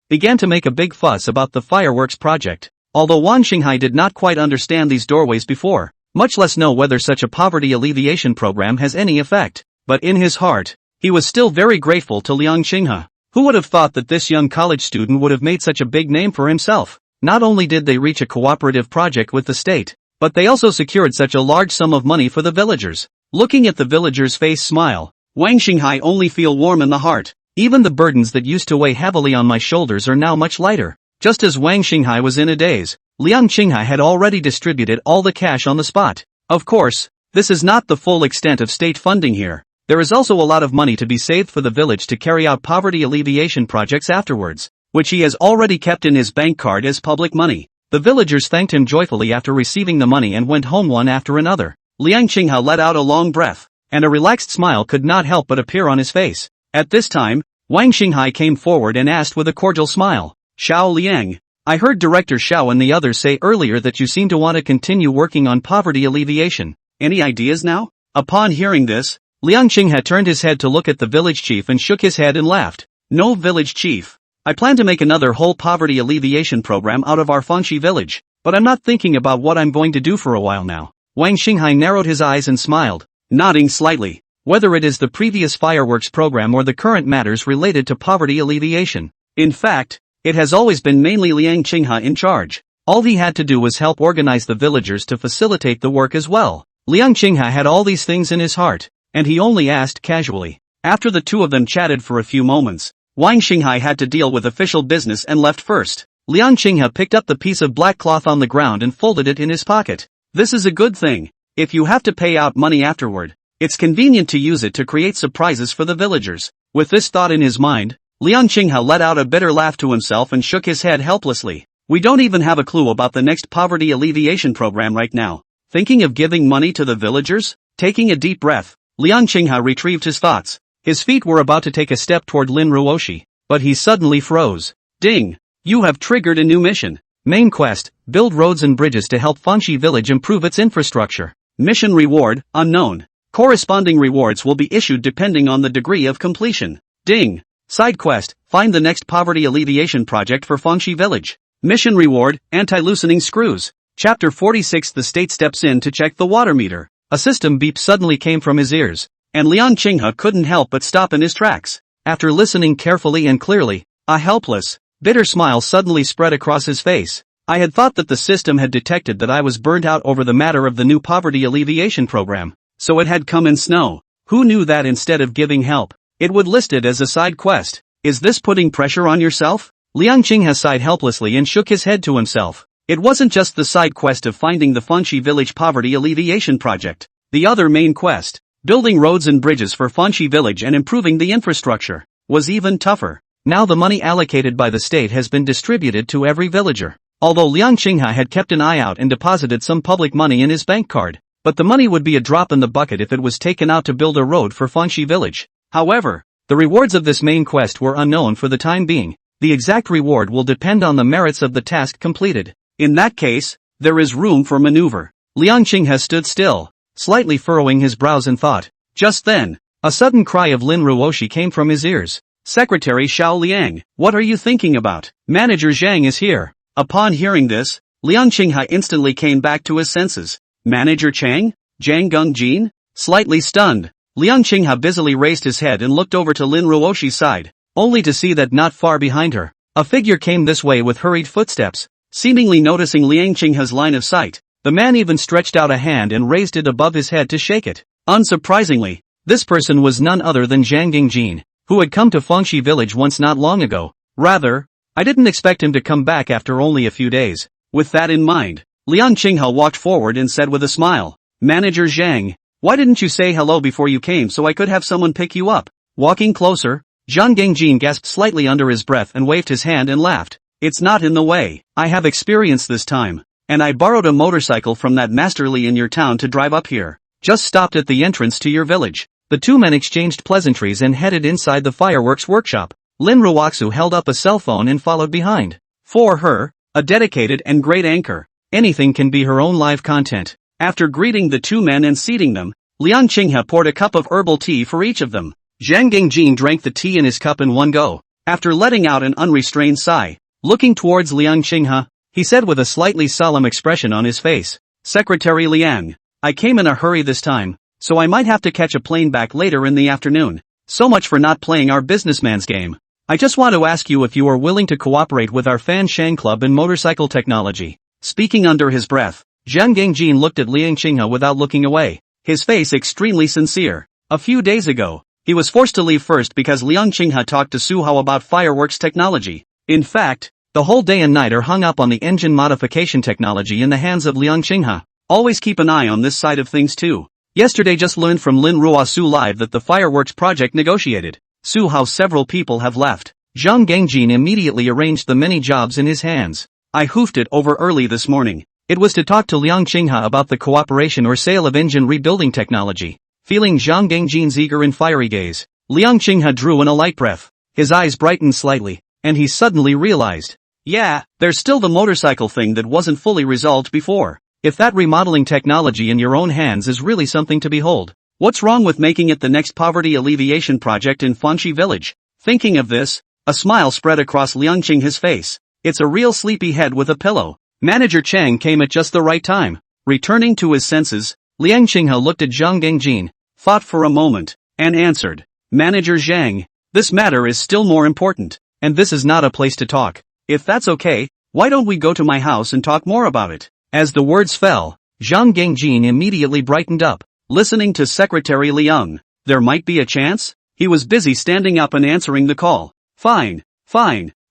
began to make a big fuss about the fireworks project. Although Wang Xinghai did not quite understand these doorways before, much less know whether such a poverty alleviation program has any effect. But in his heart, he was still very grateful to Liang Qinghe. Who would have thought that this young college student would have made such a big name for himself? Not only did they reach a cooperative project with the state, but they also secured such a large sum of money for the villagers. Looking at the villagers' face smile, Wang Xinghai only feel warm in the heart. Even the burdens that used to weigh heavily on my shoulders are now much lighter. Just as Wang Xinghai was in a daze, Liang Qinghe had already distributed all the cash on the spot. Of course, this is not the full extent of state funding here. There is also a lot of money to be saved for the village to carry out poverty alleviation projects afterwards, which he has already kept in his bank card as public money. The villagers thanked him joyfully after receiving the money and went home one after another. Liang Qinghe let out a long breath, and a relaxed smile could not help but appear on his face. At this time, Wang Xinghai came forward and asked with a cordial smile, "Xiao Liang, I heard Director Xiao and the others say earlier that you seem to want to continue working on poverty alleviation. Any ideas now?" Upon hearing this, Liang Qinghe turned his head to look at the village chief and shook his head and laughed. "No, village chief. I plan to make another whole poverty alleviation program out of our Fangxi village, but I'm not thinking about what I'm going to do for a while now." Wang Xinghai narrowed his eyes and smiled, nodding slightly. Whether it is the previous fireworks program or the current matters related to poverty alleviation. In fact, it has always been mainly Liang Qinghe in charge. All he had to do was help organize the villagers to facilitate the work as well. Liang Qinghe had all these things in his heart, and he only asked casually. After the two of them chatted for a few moments, Wang Xinghai had to deal with official business and left first. Liang Qinghe picked up the piece of black cloth on the ground and folded it in his pocket. This is a good thing. If you have to pay out money afterward, it's convenient to use it to create surprises for the villagers. With this thought in his mind, Liang Qinghe let out a bitter laugh to himself and shook his head helplessly. We don't even have a clue about the next poverty alleviation program right now. Thinking of giving money to the villagers? Taking a deep breath, Liang Qinghe retrieved his thoughts. His feet were about to take a step toward Lin Ruoshi, but he suddenly froze. Ding! You have triggered a new mission. Main quest, build roads and bridges to help Fangxi village improve its infrastructure. Mission reward, unknown. Corresponding rewards will be issued depending on the degree of completion. Ding! Side quest, find the next poverty alleviation project for Fangxi village. Mission reward, anti-loosening screws. Chapter 46. The state steps in to check the water meter. A system beep suddenly came from his ears, and Liang Qinghe couldn't help but stop in his tracks. After listening carefully and clearly, a helpless, bitter smile suddenly spread across his face. I had thought that the system had detected that I was burnt out over the matter of the new poverty alleviation program, so it had come in snow. Who knew that instead of giving help, it would list it as a side quest? Is this putting pressure on yourself? Liang Qinghe sighed helplessly and shook his head to himself. It wasn't just the side quest of finding the Fangxi village poverty alleviation project. The other main quest, building roads and bridges for Fangxi village and improving the infrastructure, was even tougher. Now the money allocated by the state has been distributed to every villager. Although Liang Qinghe had kept an eye out and deposited some public money in his bank card, but the money would be a drop in the bucket if it was taken out to build a road for Fangxi village. However, the rewards of this main quest were unknown for the time being. The exact reward will depend on the merits of the task completed. In that case, there is room for maneuver. Liang Qinghe stood still, slightly furrowing his brows in thought. Just then, a sudden cry of Lin Ruoshi came from his ears. Secretary Xiao Liang, what are you thinking about? Manager Zhang is here. Upon hearing this, Liang Qinghe instantly came back to his senses. Manager Chang? Zhang Gongjin? Slightly stunned, Liang Qinghe busily raised his head and looked over to Lin Ruoshi's side, only to see that not far behind her, a figure came this way with hurried footsteps. Seemingly noticing Liang Qinghe's line of sight, the man even stretched out a hand and raised it above his head to shake it. Unsurprisingly, this person was none other than Zhang Gongjin, who had come to Fangxi village once not long ago. Rather, I didn't expect him to come back after only a few days. With that in mind, Liang Qinghe walked forward and said with a smile, Manager Zhang, why didn't you say hello before you came so I could have someone pick you up? Walking closer, Zhang Gongjin gasped slightly under his breath and waved his hand and laughed. It's not in the way. I have experience this time, and I borrowed a motorcycle from that masterly in your town to drive up here. Just stopped at the entrance to your village. The two men exchanged pleasantries and headed inside the fireworks workshop. Lin Ruoxu held up a cell phone and followed behind. For her, a dedicated and great anchor, anything can be her own live content. After greeting the two men and seating them, Liang Qinghe poured a cup of herbal tea for each of them. Zhang Gongjin drank the tea in his cup in one go. After letting out an unrestrained sigh, looking towards Liang Qinghe, he said with a slightly solemn expression on his face, Secretary Liang, I came in a hurry this time, so I might have to catch a plane back later in the afternoon. So much for not playing our businessman's game. I just want to ask you if you are willing to cooperate with our Fan Shang Club in motorcycle technology. Speaking under his breath, Zhang Gongjin looked at Liang Qinghe without looking away, his face extremely sincere. A few days ago, he was forced to leave first because Liang Qinghe talked to Su Hao about fireworks technology. In fact, the whole day and night are hung up on the engine modification technology in the hands of Liang Qinghe. Always keep an eye on this side of things too. Yesterday just learned from Lin Ruosu Live that the fireworks project negotiated. So how several people have left. Zhang Gangjin immediately arranged the many jobs in his hands. I hoofed it over early this morning. It was to talk to Liang Qinghe about the cooperation or sale of engine rebuilding technology. Feeling Zhang Gangjin's eager and fiery gaze, Liang Qinghe drew in a light breath. His eyes brightened slightly, and he suddenly realized. Yeah, there's still the motorcycle thing that wasn't fully resolved before. If that remodeling technology in your own hands is really something to behold, what's wrong with making it the next poverty alleviation project in Fanxi village? Thinking of this, a smile spread across Liang Qinghe's face. It's a real sleepy head with a pillow. Manager Chang came at just the right time. Returning to his senses, Liang Qinghe looked at Zhang Gangjin, thought for a moment, and answered. Manager Zhang, this matter is still more important, and this is not a place to talk. If that's okay, why don't we go to my house and talk more about it? As the words fell, Zhang Gangjin immediately brightened up, listening to Secretary Liang. There might be a chance? He was busy standing up and answering the call. Fine.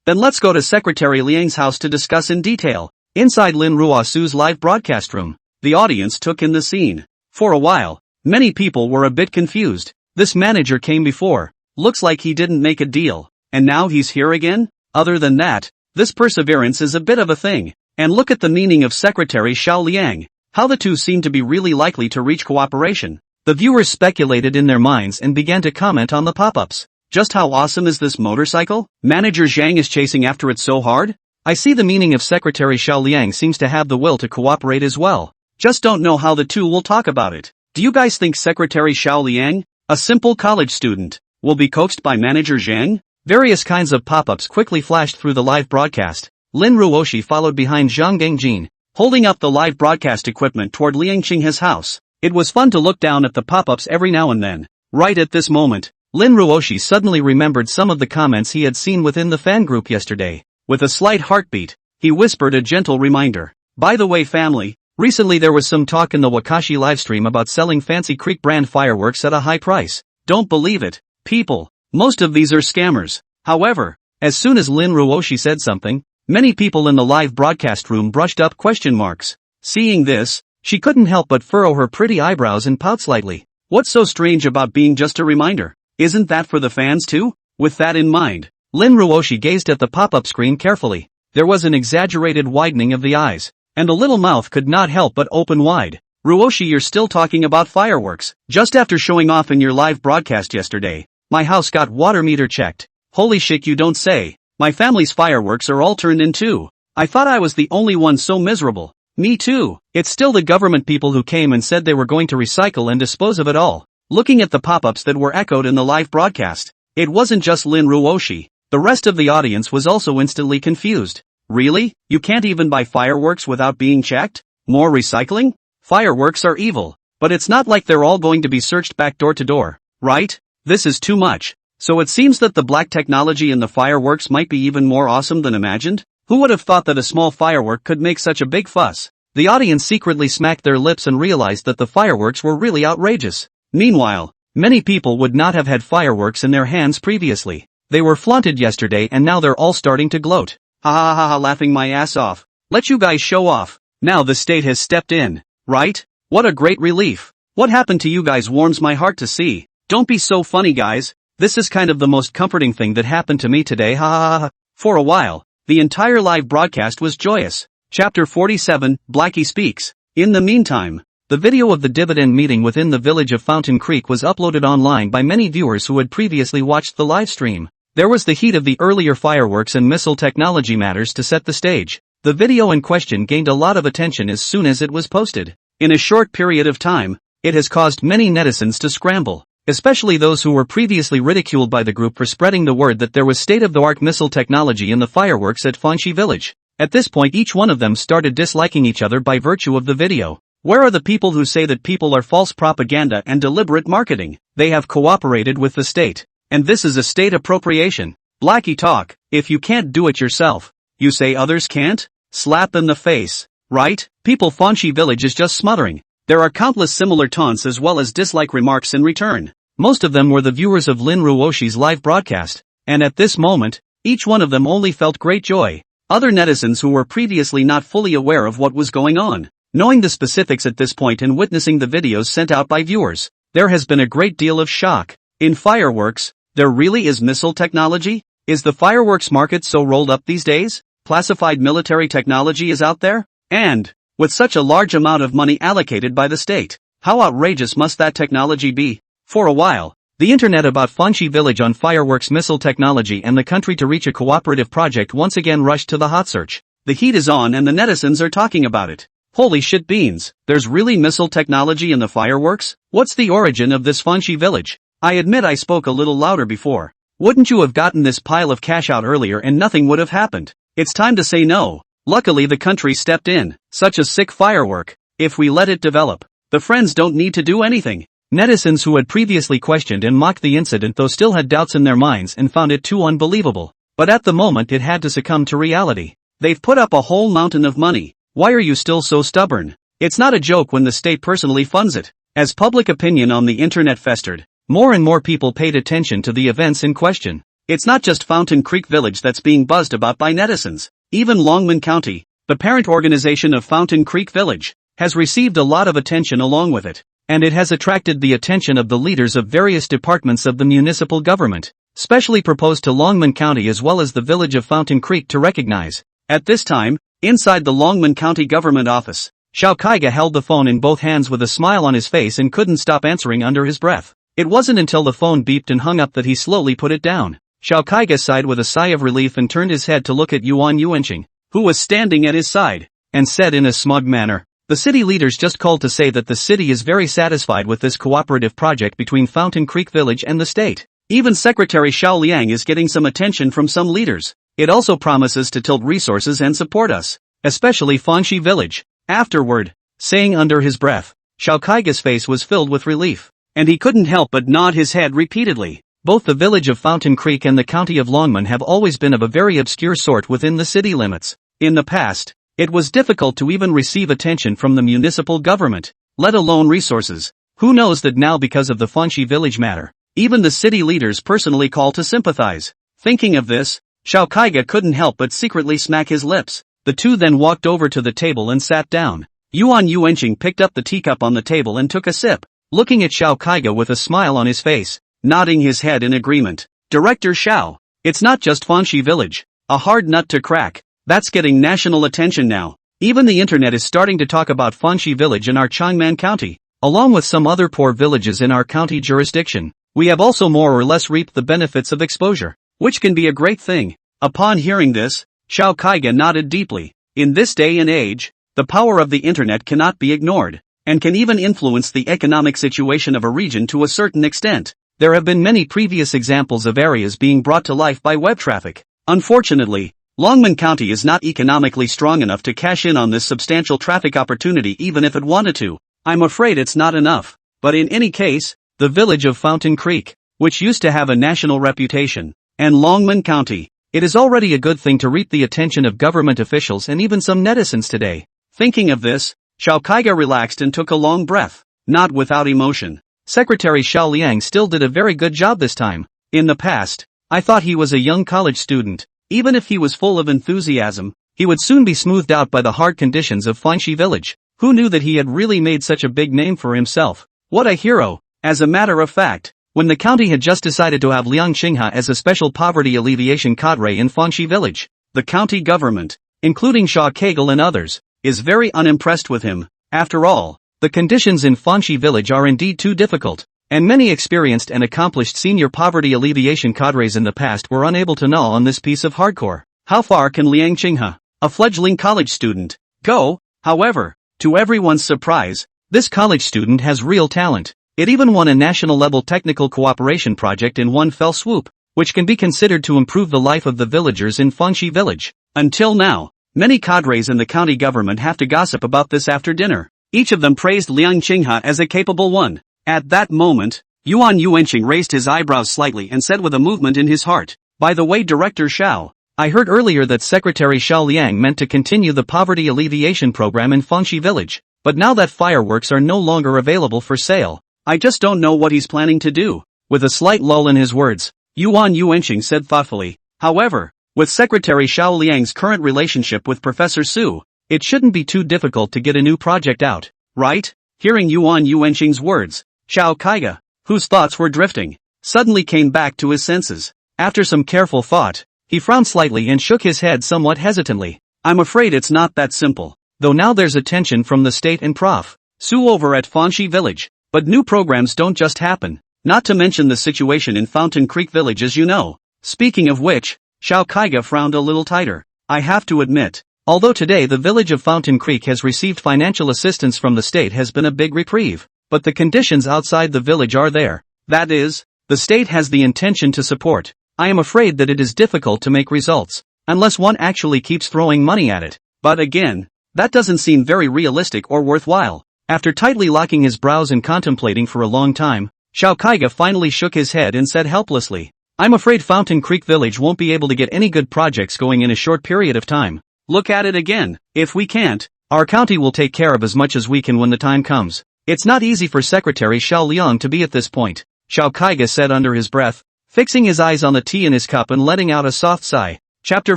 Then let's go to Secretary Liang's house to discuss in detail. Inside Lin Ruosu's live broadcast room, the audience took in the scene. For a while, many people were a bit confused. This manager came before. Looks like he didn't make a deal. And now he's here again? Other than that, this perseverance is a bit of a thing. And look at the meaning of Secretary Xiao Liang. How the two seem to be really likely to reach cooperation. The viewers speculated in their minds and began to comment on the pop-ups. Just how awesome is this motorcycle? Manager Zhang is chasing after it so hard? I see the meaning of Secretary Xiao Liang seems to have the will to cooperate as well. Just don't know how the two will talk about it. Do you guys think Secretary Xiao Liang, a simple college student, will be coaxed by Manager Zhang? Various kinds of pop-ups quickly flashed through the live broadcast. Lin Ruoshi followed behind Zhang Gangjin, holding up the live broadcast equipment toward Liang Qinghe's house. It was fun to look down at the pop-ups every now and then. Right at this moment, Lin Ruoshi suddenly remembered some of the comments he had seen within the fan group yesterday. With a slight heartbeat, he whispered a gentle reminder. By the way family, recently there was some talk in the Wakashi livestream about selling Fancy Creek brand fireworks at a high price. Don't believe it, people. Most of these are scammers. However, as soon as Lin Ruoshi said something, many people in the live broadcast room brushed up question marks. Seeing this, she couldn't help but furrow her pretty eyebrows and pout slightly. What's so strange about being just a reminder? Isn't that for the fans too? With that in mind, Lin Ruoshi gazed at the pop-up screen carefully. There was an exaggerated widening of the eyes, and the little mouth could not help but open wide. Ruoshi, you're still talking about fireworks. Just after showing off in your live broadcast yesterday, my house got water meter checked. Holy shit, you don't say. My family's fireworks are all turned in too. I thought I was the only one so miserable. Me too. It's still the government people who came and said they were going to recycle and dispose of it all. Looking at the pop-ups that were echoed in the live broadcast, it wasn't just Lin Ruoshi. The rest of the audience was also instantly confused. Really? You can't even buy fireworks without being checked? More recycling? Fireworks are evil. But it's not like they're all going to be searched back door to door, right? This is too much. So it seems that the black technology in the fireworks might be even more awesome than imagined? Who would have thought that a small firework could make such a big fuss? The audience secretly smacked their lips and realized that the fireworks were really outrageous. Meanwhile, many people would not have had fireworks in their hands previously. They were flaunted yesterday and now they're all starting to gloat. Ha ha ha ha, laughing my ass off. Let you guys show off. Now the state has stepped in, right? What a great relief. What happened to you guys warms my heart to see. Don't be so funny guys. This is kind of the most comforting thing that happened to me today, ha ha ha ha. For a while, the entire live broadcast was joyous. Chapter 47, Blackie Speaks. In the meantime, the video of the dividend meeting within the village of Fountain Creek was uploaded online by many viewers who had previously watched the live stream. There was the heat of the earlier fireworks and missile technology matters to set the stage. The video in question gained a lot of attention as soon as it was posted. In a short period of time, it has caused many netizens to scramble, especially those who were previously ridiculed by the group for spreading the word that there was state-of-the-art missile technology in the fireworks at Fanxi village. At this point each one of them started disliking each other by virtue of the video. Where are the people who say that people are false propaganda and deliberate marketing? They have cooperated with the state. And this is a state appropriation. Blackie talk, if you can't do it yourself, you say others can't? Slap in the face, right? People Fanxi village is just smothering. There are countless similar taunts as well as dislike remarks in return. Most of them were the viewers of Lin Ruoshi's live broadcast, and at this moment, each one of them only felt great joy. Other netizens who were previously not fully aware of what was going on, Knowing the specifics at this point and witnessing the videos sent out by viewers, there has been a great deal of shock. In fireworks, there really is missile technology? Is the fireworks market so rolled up these days? Classified military technology is out there? And, with such a large amount of money allocated by the state, how outrageous must that technology be? For a while, the internet about Fanxi village on fireworks missile technology and the country to reach a cooperative project once again rushed to the hot search. The heat is on and the netizens are talking about it. Holy shit beans, there's really missile technology in the fireworks? What's the origin of this Fanxi village? I admit I spoke a little louder before. Wouldn't you have gotten this pile of cash out earlier and nothing would have happened? It's time to say no. Luckily the country stepped in. Such a sick firework. If we let it develop, the friends don't need to do anything. Netizens who had previously questioned and mocked the incident though still had doubts in their minds and found it too unbelievable. But at the moment it had to succumb to reality. They've put up a whole mountain of money. Why are you still so stubborn? It's not a joke when the state personally funds it. As public opinion on the internet festered, more and more people paid attention to the events in question. It's not just Fountain Creek Village that's being buzzed about by netizens. Even Longman County, the parent organization of Fountain Creek Village, has received a lot of attention along with it. And it has attracted the attention of the leaders of various departments of the municipal government, specially proposed to Longman County as well as the village of Fountain Creek to recognize. At this time, inside the Longman County government office, Xiao Kaiga held the phone in both hands with a smile on his face and couldn't stop answering under his breath. It wasn't until the phone beeped and hung up that he slowly put it down. Xiao Kaiga sighed with a sigh of relief and turned his head to look at Yuan Yuanqing, who was standing at his side, and said in a smug manner, "The city leaders just called to say that the city is very satisfied with this cooperative project between Fountain Creek Village and the state. Even Secretary Xiao Liang is getting some attention from some leaders. It also promises to tilt resources and support us, especially Fanxi Village." Afterward, saying under his breath, Xiao Kaiga's face was filled with relief, and he couldn't help but nod his head repeatedly. Both the village of Fountain Creek and the county of Longman have always been of a very obscure sort within the city limits. In the past, it was difficult to even receive attention from the municipal government, let alone resources. Who knows that now because of the Fanxi village matter, even the city leaders personally call to sympathize. Thinking of this, Xiao Kaiga couldn't help but secretly smack his lips. The two then walked over to the table and sat down. Yuan Yuanqing picked up the teacup on the table and took a sip, looking at Xiao Kaiga with a smile on his face, nodding his head in agreement. "Director Xiao, it's not just Fanxi village, a hard nut to crack. That's getting national attention now. Even the internet is starting to talk about Fanxi village in our Changman County, along with some other poor villages in our county jurisdiction. We have also more or less reaped the benefits of exposure, which can be a great thing." Upon hearing this, Xiao Kaiga nodded deeply. In this day and age, the power of the internet cannot be ignored, and can even influence the economic situation of a region to a certain extent. There have been many previous examples of areas being brought to life by web traffic. Unfortunately, Longman County is not economically strong enough to cash in on this substantial traffic opportunity even if it wanted to. I'm afraid it's not enough. But in any case, the village of Fountain Creek, which used to have a national reputation, and Longman County, it is already a good thing to reap the attention of government officials and even some netizens today. Thinking of this, Xiao Kaiga relaxed and took a long breath, not without emotion. Secretary Xiao Liang still did a very good job this time. In the past, I thought he was a young college student. Even if he was full of enthusiasm, he would soon be smoothed out by the hard conditions of Fanxi village. Who knew that he had really made such a big name for himself? What a hero! As a matter of fact, when the county had just decided to have Liang Qinghe as a special poverty alleviation cadre in Fanxi village, the county government, including Shaw Kagel and others, is very unimpressed with him. After all, the conditions in Fanxi village are indeed too difficult, and many experienced and accomplished senior poverty alleviation cadres in the past were unable to gnaw on this piece of hardcore. How far can Liang Qinghe, a fledgling college student, go? However, to everyone's surprise, this college student has real talent. It even won a national-level technical cooperation project in one fell swoop, which can be considered to improve the life of the villagers in Fanxi village. Until now, many cadres in the county government have to gossip about this after dinner. Each of them praised Liang Qinghe as a capable one. At that moment, Yuan Yuanqing raised his eyebrows slightly and said with a movement in his heart, "By the way, Director Xiao, I heard earlier that Secretary Xiao Liang meant to continue the poverty alleviation program in Fanxi village, but now that fireworks are no longer available for sale, I just don't know what he's planning to do." With a slight lull in his words, Yuan Yuanqing said thoughtfully, "However, with Secretary Xiao Liang's current relationship with Professor Su, It shouldn't be too difficult to get a new project out, right? Hearing Yuan Yuanqing's words, Xiao Kaiga, whose thoughts were drifting, suddenly came back to his senses. After some careful thought, he frowned slightly and shook his head somewhat hesitantly. I'm afraid it's not that simple. Though now there's attention from the state and Prof. Su over at Fanxi Village. But new programs don't just happen. Not to mention the situation in Fountain Creek Village, as you know. Speaking of which, Xiao Kaiga frowned a little tighter. I have to admit, although today the village of Fountain Creek has received financial assistance from the state has been a big reprieve, but the conditions outside the village are there. That is, the state has the intention to support. I am afraid that it is difficult to make results, unless one actually keeps throwing money at it. But again, that doesn't seem very realistic or worthwhile. After tightly locking his brows and contemplating for a long time, Xiao Kaiga finally shook his head and said helplessly, I'm afraid Fountain Creek Village won't be able to get any good projects going in a short period of time. Look at it again. If we can't, our county will take care of as much as we can when the time comes. It's not easy for Secretary Xiao Liang to be at this point, Xiao Kaiga said under his breath, fixing his eyes on the tea in his cup and letting out a soft sigh. Chapter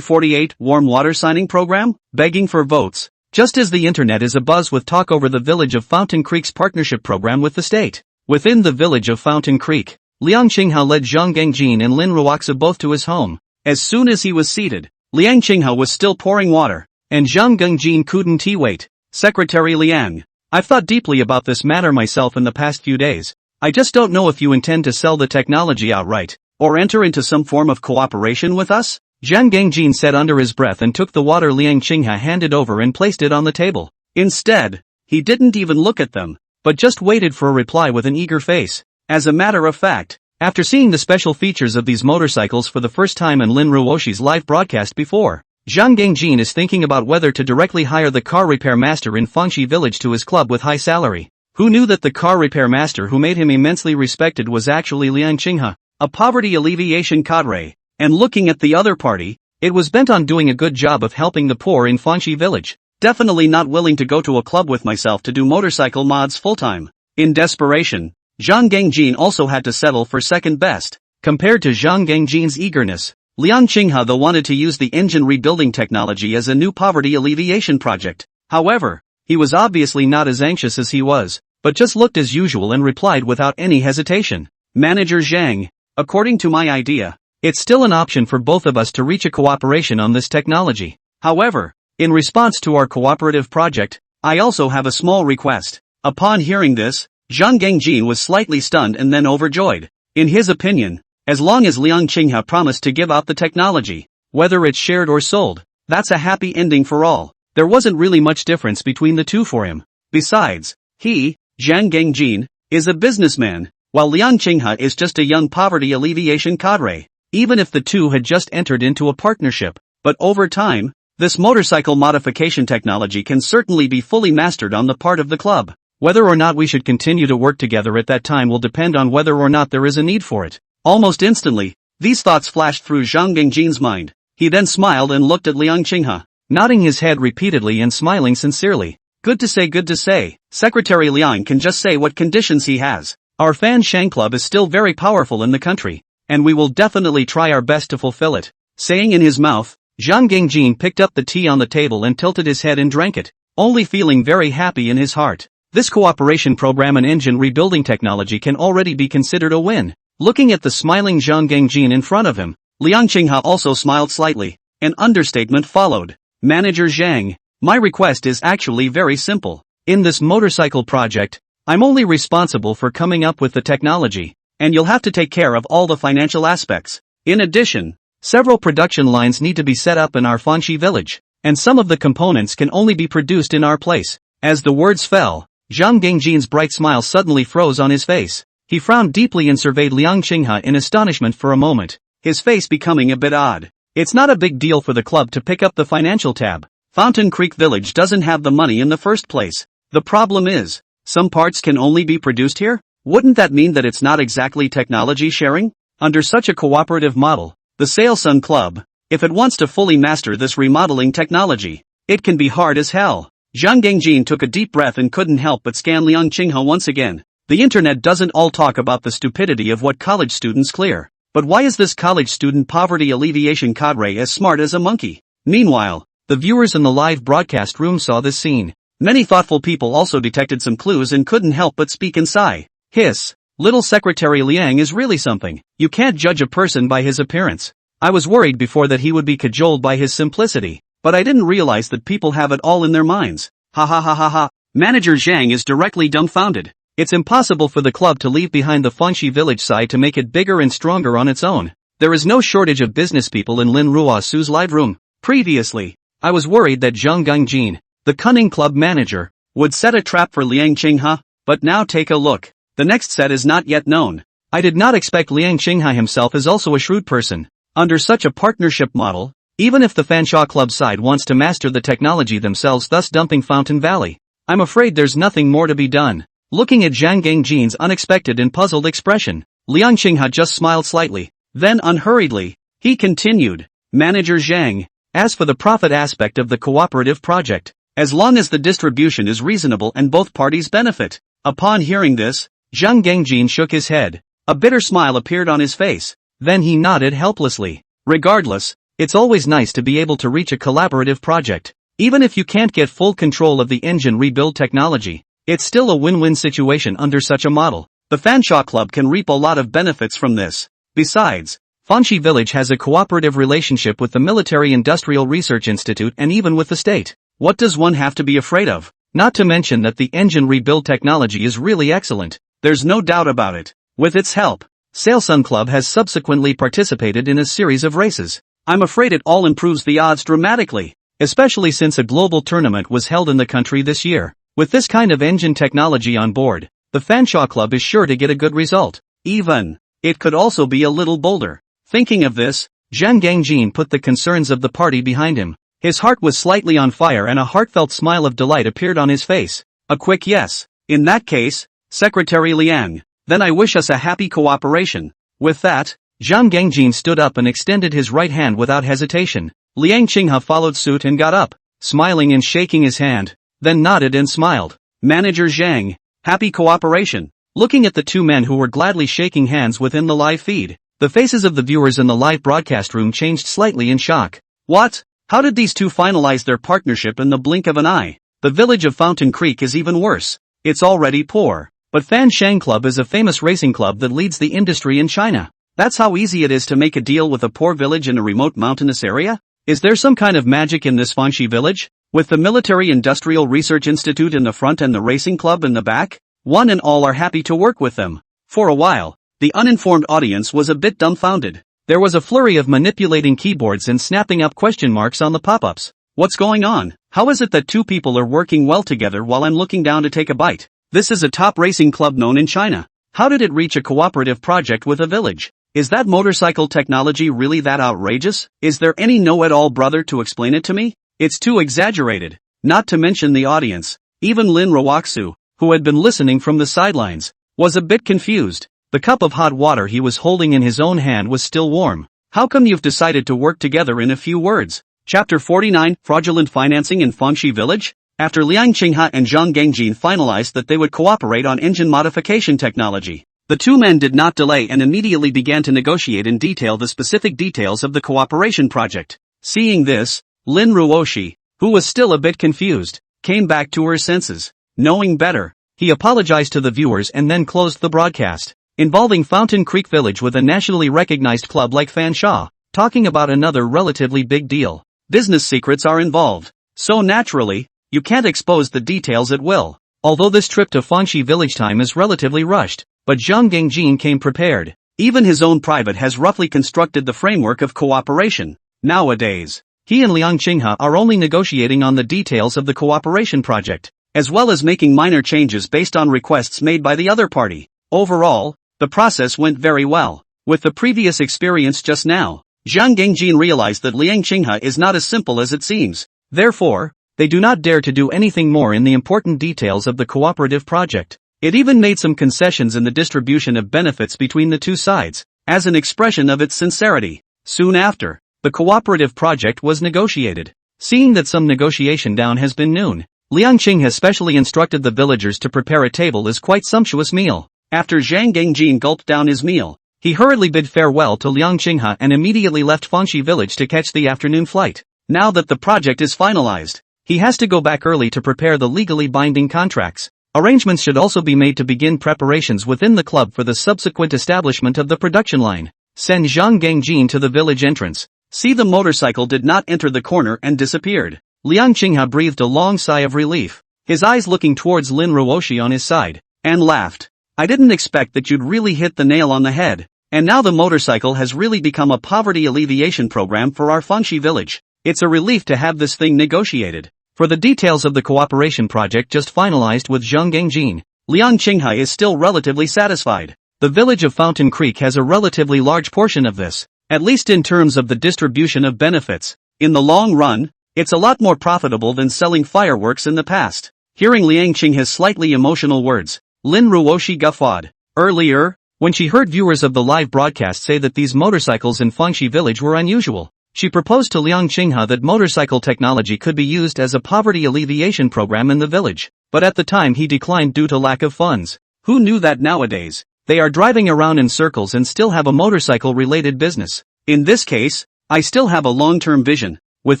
48, Warm Water Signing Program? Begging for votes. Just as the internet is abuzz with talk over the village of Fountain Creek's partnership program with the state. Within the village of Fountain Creek, Liang Qinghao led Zhang Gangjin and Lin Ruoxia both to his home. As soon as he was seated, Liang Qinghao was still pouring water, and Zhang Gangjin couldn't wait. Secretary Liang, I've thought deeply about this matter myself in the past few days. I just don't know if you intend to sell the technology outright, or enter into some form of cooperation with us? Zhang Gangjin said under his breath and took the water Liang Qinghao handed over and placed it on the table. Instead, he didn't even look at them, but just waited for a reply with an eager face. As a matter of fact, after seeing the special features of these motorcycles for the first time in Lin Ruoxi's live broadcast before, Zhang Gangjin is thinking about whether to directly hire the car repair master in Fanxi Village to his club with high salary. Who knew that the car repair master who made him immensely respected was actually Liang Qinghao, a poverty alleviation cadre? And looking at the other party, it was bent on doing a good job of helping the poor in Fanxi Village. Definitely not willing to go to a club with myself to do motorcycle mods full-time. In desperation, Zhang Gangjin also had to settle for second best. Compared to Zhang Gangjin's eagerness, Liang Qinghao though wanted to use the engine rebuilding technology as a new poverty alleviation project. However, he was obviously not as anxious as he was, but just looked as usual and replied without any hesitation. Manager Zhang, according to my idea, it's still an option for both of us to reach a cooperation on this technology. However, in response to our cooperative project, I also have a small request. Upon hearing this, Zhang Gangjin was slightly stunned and then overjoyed. In his opinion, as long as Liang Qinghao promised to give out the technology, whether it's shared or sold, that's a happy ending for all. There wasn't really much difference between the two for him. Besides, he, Zhang Gangjin, is a businessman, while Liang Qinghao is just a young poverty alleviation cadre. Even if the two had just entered into a partnership, but over time, this motorcycle modification technology can certainly be fully mastered on the part of the club. Whether or not we should continue to work together at that time will depend on whether or not there is a need for it. Almost instantly, these thoughts flashed through Zhang Gangjin's mind. He then smiled and looked at Liang Qinghao, nodding his head repeatedly and smiling sincerely. Good to say. Secretary Liang can just say what conditions he has. Our Fan Shang Club is still very powerful in the country, and we will definitely try our best to fulfill it. Saying in his mouth, Zhang Gangjin picked up the tea on the table and tilted his head and drank it, only feeling very happy in his heart. This cooperation program and engine rebuilding technology can already be considered a win. Looking at the smiling Zhang Gangjin in front of him, Liang Qinghao also smiled slightly. An understatement followed. Manager Zhang, my request is actually very simple. In this motorcycle project, I'm only responsible for coming up with the technology, and you'll have to take care of all the financial aspects. In addition, several production lines need to be set up in our Fanxi Village, and some of the components can only be produced in our place. As the words fell, Zhang Gangjin's bright smile suddenly froze on his face. He frowned deeply and surveyed Liang Qinghao in astonishment for a moment, his face becoming a bit odd. It's not a big deal for the club to pick up the financial tab. Fountain Creek Village doesn't have the money in the first place. The problem is, some parts can only be produced here? Wouldn't that mean that it's not exactly technology sharing? Under such a cooperative model, the Sailsun Club, if it wants to fully master this remodeling technology, it can be hard as hell. Zhang Gangjin took a deep breath and couldn't help but scan Liang Qinghao once again. The internet doesn't all talk about the stupidity of what college students clear. But why is this college student poverty alleviation cadre as smart as a monkey? Meanwhile, The viewers in the live broadcast room saw this scene. Many thoughtful people also detected some clues and couldn't help but speak and sigh. Hiss. Little Secretary Liang is really something. You can't judge a person by his appearance. I was worried before that he would be cajoled by his simplicity, but I didn't realize that people have it all in their minds. Ha ha ha ha ha. Manager Zhang is directly dumbfounded. It's impossible for the club to leave behind the Fanxi village side to make it bigger and stronger on its own. There is no shortage of business people in Lin Ruosu's live room. Previously, I was worried that Zhang Gangjin, the cunning club manager, would set a trap for Liang Qinghe, but now take a look. The next set is not yet known. I did not expect Liang Qinghe himself is also a shrewd person. Under such a partnership model, even if the Fansha Club side wants to master the technology themselves, thus dumping Fountain Valley, I'm afraid there's nothing more to be done. Looking at Zhang Gangjin's unexpected and puzzled expression, Liang Qinghe just smiled slightly. Then unhurriedly, he continued, Manager Zhang, as for the profit aspect of the cooperative project, as long as the distribution is reasonable and both parties benefit. Upon hearing this, Zhang Gangjin shook his head. A bitter smile appeared on his face. Then he nodded helplessly. Regardless, it's always nice to be able to reach a collaborative project. Even if you can't get full control of the engine rebuild technology, it's still a win-win situation under such a model. The Fansha Club can reap a lot of benefits from this. Besides, Fanxi Village has a cooperative relationship with the Military Industrial Research Institute and even with the state. What does one have to be afraid of? Not to mention that the engine rebuild technology is really excellent. There's no doubt about it. With its help, Sailsun Club has subsequently participated in a series of races. I'm afraid it all improves the odds dramatically, especially since a global tournament was held in the country this year. With this kind of engine technology on board, the Fansha Club is sure to get a good result. Even, it could also be a little bolder. Thinking of this, Zhang Gangjin put the concerns of the party behind him. His heart was slightly on fire and a heartfelt smile of delight appeared on his face. A quick yes. In that case, Secretary Liang, then I wish us a happy cooperation. With that, Zhang Gangjin stood up and extended his right hand without hesitation. Liang Qinghe followed suit and got up, smiling and shaking his hand, then nodded and smiled. Manager Zhang, happy cooperation. Looking at the two men who were gladly shaking hands within the live feed, the faces of the viewers in the live broadcast room changed slightly in shock. What? How did these two finalize their partnership in the blink of an eye? The village of Fountain Creek is even worse. It's already poor. But Fanshan Club is a famous racing club that leads the industry in China. That's how easy it is to make a deal with a poor village in a remote mountainous area? Is there some kind of magic in this Fanxi village? With the Military Industrial Research Institute in the front and the racing club in the back? One and all are happy to work with them. For a while, the uninformed audience was a bit dumbfounded. There was a flurry of manipulating keyboards and snapping up question marks on the pop-ups. What's going on? How is it that two people are working well together while I'm looking down to take a bite? This is a top racing club known in China. How did it reach a cooperative project with a village? Is that motorcycle technology really that outrageous? Is there any know-it-all brother to explain it to me? It's too exaggerated. Not to mention the audience. Even Lin Ruosu, who had been listening from the sidelines, was a bit confused. The cup of hot water he was holding in his own hand was still warm. How come you've decided to work together in a few words? Chapter 49, Fraudulent Financing in Fanxi Village? After Liang Qinghe and Zhang Gangjin finalized that they would cooperate on engine modification technology, the two men did not delay and immediately began to negotiate in detail the specific details of the cooperation project. Seeing this, Lin Ruoshi, who was still a bit confused, came back to her senses. Knowing better, he apologized to the viewers and then closed the broadcast, involving Fountain Creek Village with a nationally recognized club like Fansha, talking about another relatively big deal. Business secrets are involved, so naturally, you can't expose the details at will. Although this trip to Fanxi Village time is relatively rushed, but Zhang Gangjin came prepared. Even his own private has roughly constructed the framework of cooperation. Nowadays, he and Liang Qinghe are only negotiating on the details of the cooperation project, as well as making minor changes based on requests made by the other party. Overall, the process went very well. With the previous experience just now, Zhang Gangjin realized that Liang Qinghe is not as simple as it seems. Therefore, they do not dare to do anything more in the important details of the cooperative project. It even made some concessions in the distribution of benefits between the two sides, as an expression of its sincerity. Soon after, the cooperative project was negotiated. Seeing that some negotiation down has been noon, Liang Qinghe specially instructed the villagers to prepare a table as quite sumptuous meal. After Zhang Gangjin gulped down his meal, he hurriedly bid farewell to Liang Qinghe and immediately left Fanxi village to catch the afternoon flight. Now that the project is finalized, he has to go back early to prepare the legally binding contracts. Arrangements should also be made to begin preparations within the club for the subsequent establishment of the production line. Send Zhang Gangjin to the village entrance. See, the motorcycle did not enter the corner and disappeared. Liang Qinghe breathed a long sigh of relief, his eyes looking towards Lin Ruoshi on his side, and laughed. I didn't expect that you'd really hit the nail on the head. And now the motorcycle has really become a poverty alleviation program for our Fangxi village. It's a relief to have this thing negotiated. For the details of the cooperation project just finalized with Zhang Gangjin, Liang Qinghe is still relatively satisfied. The village of Fountain Creek has a relatively large portion of this, at least in terms of the distribution of benefits. In the long run, it's a lot more profitable than selling fireworks in the past. Hearing Liang Qinghe's slightly emotional words, Lin Ruoshi guffawed. Earlier, when she heard viewers of the live broadcast say that these motorcycles in Fangxi village were unusual, she proposed to Liang Qinghe that motorcycle technology could be used as a poverty alleviation program in the village, but at the time he declined due to lack of funds. Who knew that nowadays, they are driving around in circles and still have a motorcycle-related business? In this case, I still have a long-term vision. With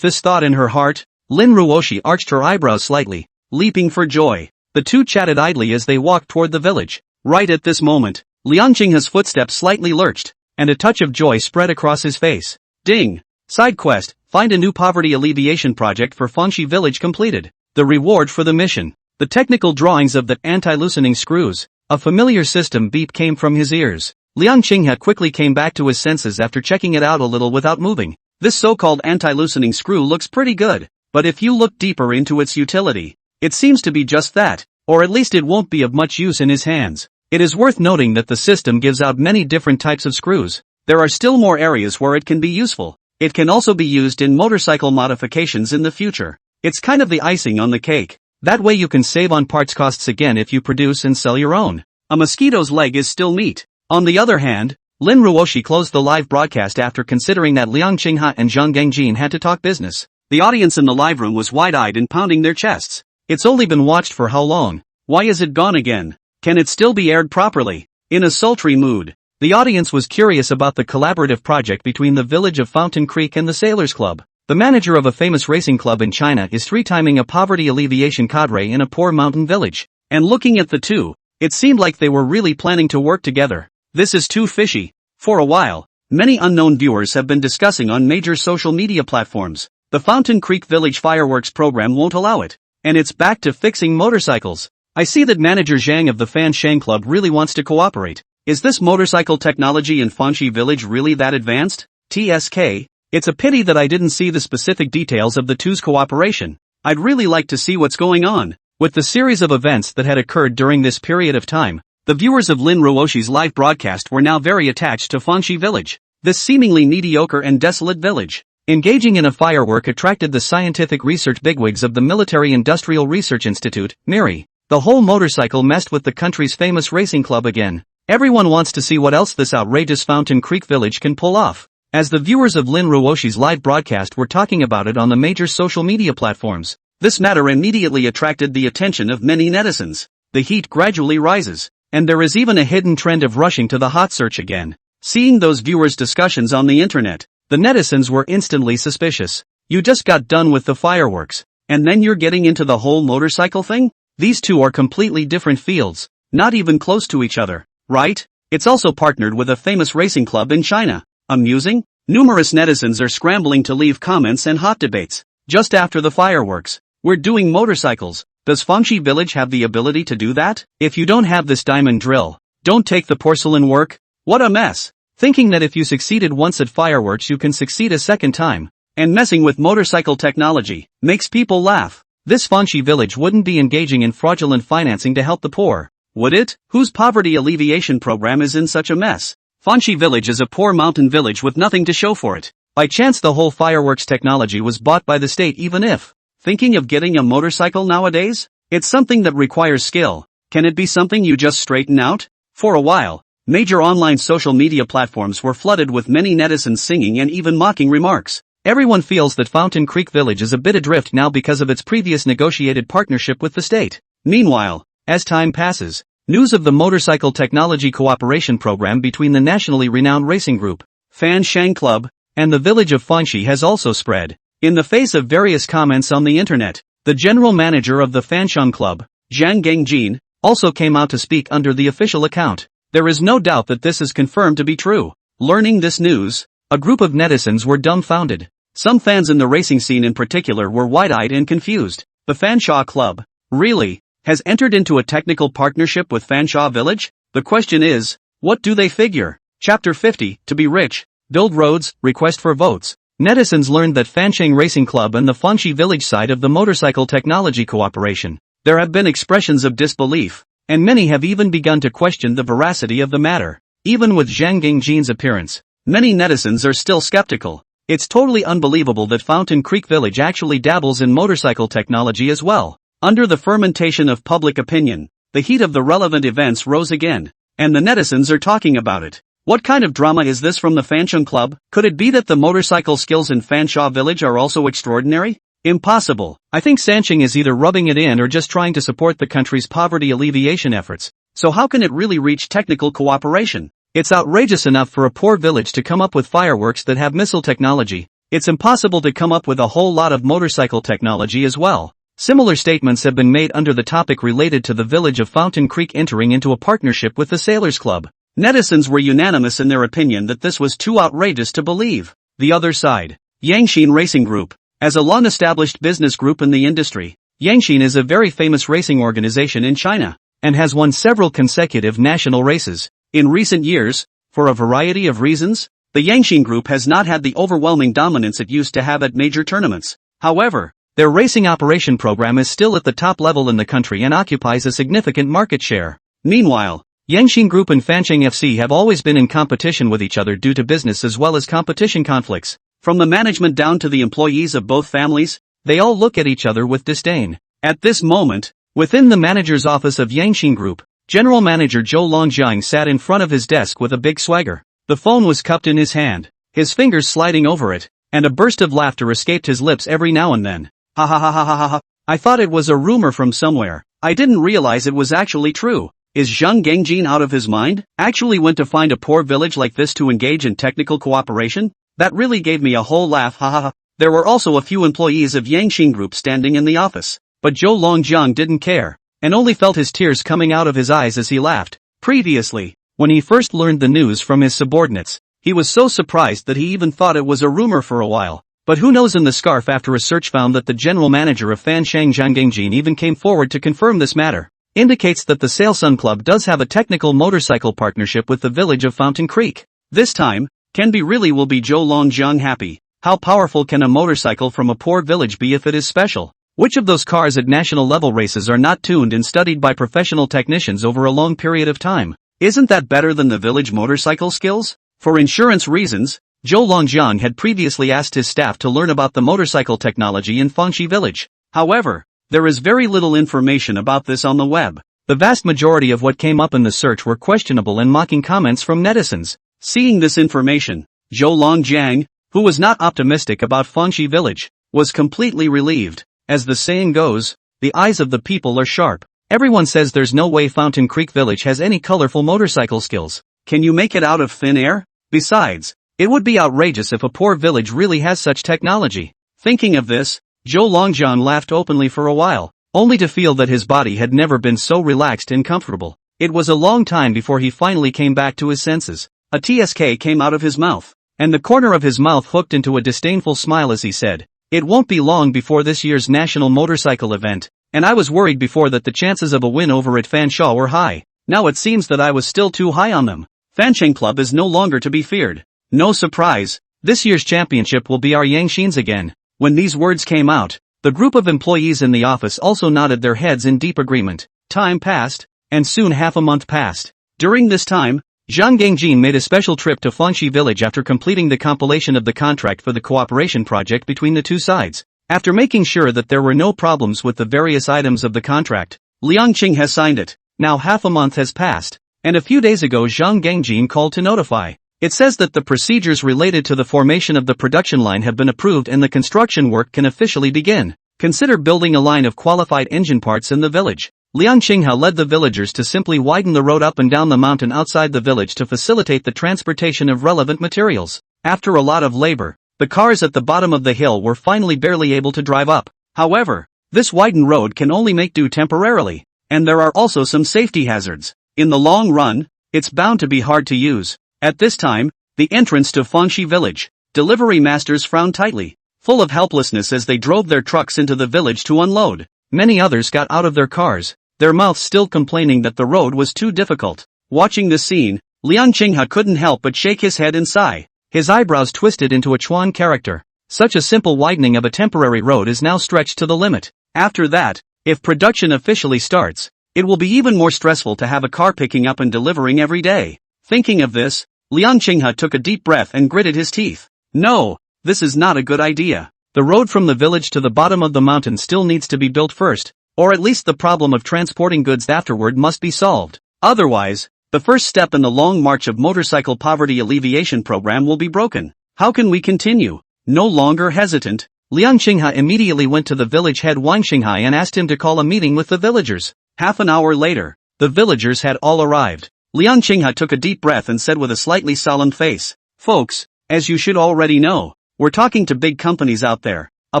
this thought in her heart, Lin Ruoshi arched her eyebrows slightly, leaping for joy. The two chatted idly as they walked toward the village. Right at this moment, Liang Qinghe's footsteps slightly lurched, and a touch of joy spread across his face. Ding! Side quest, find a new poverty alleviation project for Fangxi village completed. The reward for the mission. The technical drawings of the anti-loosening screws. A familiar system beep came from his ears. Liang Qinghe quickly came back to his senses after checking it out a little without moving. This so-called anti-loosening screw looks pretty good, but if you look deeper into its utility, it seems to be just that, or at least it won't be of much use in his hands. It is worth noting that the system gives out many different types of screws. There are still more areas where it can be useful. It can also be used in motorcycle modifications in the future. It's kind of the icing on the cake. That way you can save on parts costs again if you produce and sell your own. A mosquito's leg is still meat. On the other hand, Lin Ruoshi closed the live broadcast after considering that Liang Qinghe and Zhang Gangjin had to talk business. The audience in the live room was wide-eyed and pounding their chests. It's only been watched for how long? Why is it gone again? Can it still be aired properly? In a sultry mood, the audience was curious about the collaborative project between the village of Fountain Creek and the Sailors Club. The manager of a famous racing club in China is three-timing a poverty alleviation cadre in a poor mountain village. And looking at the two, it seemed like they were really planning to work together. This is too fishy. For a while, many unknown viewers have been discussing on major social media platforms. The Fountain Creek Village fireworks program won't allow it. And it's back to fixing motorcycles. I see that manager Zhang of the Fan Shang Club really wants to cooperate. Is this motorcycle technology in Fangxi village really that advanced? TSK, it's a pity that I didn't see the specific details of the two's cooperation. I'd really like to see what's going on. With the series of events that had occurred during this period of time, the viewers of Lin Ruoshi's live broadcast were now very attached to Fangxi village. This seemingly mediocre and desolate village. Engaging in a firework attracted the scientific research bigwigs of the Military Industrial Research Institute, MIRI. The whole motorcycle messed with the country's famous racing club again. Everyone wants to see what else this outrageous Fountain Creek village can pull off. As the viewers of Lin Ruoshi's live broadcast were talking about it on the major social media platforms, this matter immediately attracted the attention of many netizens. The heat gradually rises, and there is even a hidden trend of rushing to the hot search again. Seeing those viewers' discussions on the internet, the netizens were instantly suspicious. You just got done with the fireworks, and then you're getting into the whole motorcycle thing? These two are completely different fields, not even close to each other. Right? It's also partnered with a famous racing club in China. Amusing? Numerous netizens are scrambling to leave comments and hot debates. Just after the fireworks, we're doing motorcycles. Does Fangxi village have the ability to do that? If you don't have this diamond drill, don't take the porcelain work. What a mess. Thinking that if you succeeded once at fireworks you can succeed a second time, and messing with motorcycle technology, makes people laugh. This Fangxi village wouldn't be engaging in fraudulent financing to help the poor, would it? Whose poverty alleviation program is in such a mess? Fangxi village is a poor mountain village with nothing to show for it. By chance the whole fireworks technology was bought by the state. Even if thinking of getting a motorcycle nowadays? It's something that requires skill. Can it be something you just straighten out? For a while, major online social media platforms were flooded with many netizens singing and even mocking remarks. Everyone feels that Fountain Creek village is a bit adrift now because of its previous negotiated partnership with the state. Meanwhile, as time passes, news of the motorcycle technology cooperation program between the nationally renowned racing group, Fan Shang Club, and the village of Fangxi has also spread. In the face of various comments on the internet, the general manager of the Fansheng Club, Zhang Gengjin, also came out to speak under the official account. There is no doubt that this is confirmed to be true. Learning this news, a group of netizens were dumbfounded. Some fans in the racing scene in particular were wide-eyed and confused. The Fanshawe Club, really, has entered into a technical partnership with Fanshawe Village? The question is, what do they figure? Chapter 50, To be rich, build roads, request for votes. Netizens learned that Fansheng Racing Club and the Fangxi Village side of the motorcycle technology cooperation. There have been expressions of disbelief, and many have even begun to question the veracity of the matter. Even with Zhang Gengjin's appearance, many netizens are still skeptical. It's totally unbelievable that Fountain Creek Village actually dabbles in motorcycle technology as well. Under the fermentation of public opinion, the heat of the relevant events rose again, and the netizens are talking about it. What kind of drama is this from the Fansheng Club? Could it be that the motorcycle skills in Fanshawe Village are also extraordinary? Impossible. I think Sansheng is either rubbing it in or just trying to support the country's poverty alleviation efforts. So how can it really reach technical cooperation? It's outrageous enough for a poor village to come up with fireworks that have missile technology. It's impossible to come up with a whole lot of motorcycle technology as well. Similar statements have been made under the topic related to the village of Fountain Creek entering into a partnership with the Sailors Club. Netizens were unanimous in their opinion that this was too outrageous to believe. The other side. Yangshin Racing Group. As a long-established business group in the industry, Yangshin is a very famous racing organization in China, and has won several consecutive national races. In recent years, for a variety of reasons, the Yangshin Group has not had the overwhelming dominance it used to have at major tournaments. However, their racing operation program is still at the top level in the country and occupies a significant market share. Meanwhile, Yangshin Group and Fansheng FC have always been in competition with each other due to business as well as competition conflicts. From the management down to the employees of both families, they all look at each other with disdain. At this moment, within the manager's office of Yangshin Group, General Manager Zhou Longjiang sat in front of his desk with a big swagger. The phone was cupped in his hand, his fingers sliding over it, and a burst of laughter escaped his lips every now and then. Ha ha ha ha ha ha ha. I thought it was a rumor from somewhere. I didn't realize it was actually true. Is Zhang Gengjin out of his mind? Actually went to find a poor village like this to engage in technical cooperation? That really gave me a whole laugh, ha ha ha. There were also a few employees of Yangshin Group standing in the office, but Zhou Longjiang didn't care, and only felt his tears coming out of his eyes as he laughed. Previously, when he first learned the news from his subordinates, he was so surprised that he even thought it was a rumor for a while. But who knows, in the scarf after a search found that the general manager of Fansheng Zhang Gengjin even came forward to confirm this matter. Indicates that the Sailsun Club does have a technical motorcycle partnership with the village of Fountain Creek. This time, Kenbi really will be Zhou Longjiang happy. How powerful can a motorcycle from a poor village be if it is special? Which of those cars at national level races are not tuned and studied by professional technicians over a long period of time? Isn't that better than the village motorcycle skills? For insurance reasons, Zhou Longjiang had previously asked his staff to learn about the motorcycle technology in Fangxi Village. However, there is very little information about this on the web. The vast majority of what came up in the search were questionable and mocking comments from netizens. Seeing this information, Zhou Longjiang, who was not optimistic about Fangxi Village, was completely relieved. As the saying goes, the eyes of the people are sharp. Everyone says there's no way Fountain Creek Village has any colorful motorcycle skills. Can you make it out of thin air? Besides, it would be outrageous if a poor village really has such technology. Thinking of this, Zhou Longjiang laughed openly for a while, only to feel that his body had never been so relaxed and comfortable. It was a long time before he finally came back to his senses. A TSK came out of his mouth, and the corner of his mouth hooked into a disdainful smile as he said, "It won't be long before this year's national motorcycle event, and I was worried before that the chances of a win over at Fanshawe were high. Now it seems that I was still too high on them. Fansheng Club is no longer to be feared. No surprise, this year's championship will be our Yangshin's again." When these words came out, the group of employees in the office also nodded their heads in deep agreement. Time passed, and soon half a month passed. During this time, Zhang Gengjin made a special trip to Fangxi Village after completing the compilation of the contract for the cooperation project between the two sides. After making sure that there were no problems with the various items of the contract, Liang Qing has signed it. Now half a month has passed, and a few days ago Zhang Gengjin called to notify. It says that the procedures related to the formation of the production line have been approved and the construction work can officially begin. Consider building a line of qualified engine parts in the village. Liang Qingha led the villagers to simply widen the road up and down the mountain outside the village to facilitate the transportation of relevant materials. After a lot of labor, the cars at the bottom of the hill were finally barely able to drive up. However, this widened road can only make do temporarily, and there are also some safety hazards. In the long run, it's bound to be hard to use. At this time, the entrance to Fangxi village, delivery masters frowned tightly, full of helplessness as they drove their trucks into the village to unload. Many others got out of their cars, their mouths still complaining that the road was too difficult. Watching this scene, Liang Qinghe couldn't help but shake his head and sigh. His eyebrows twisted into a Chuan character. Such a simple widening of a temporary road is now stretched to the limit. After that, if production officially starts, it will be even more stressful to have a car picking up and delivering every day. Thinking of this, Liang Qinghe took a deep breath and gritted his teeth. No, this is not a good idea. The road from the village to the bottom of the mountain still needs to be built first, or at least the problem of transporting goods afterward must be solved. Otherwise, the first step in the long march of motorcycle poverty alleviation program will be broken. How can we continue? No longer hesitant, Liang Qinghe immediately went to the village head Wang Xinghai and asked him to call a meeting with the villagers. Half an hour later, the villagers had all arrived. Liang Qinghe took a deep breath and said with a slightly solemn face, "Folks, as you should already know, we're talking to big companies out there. A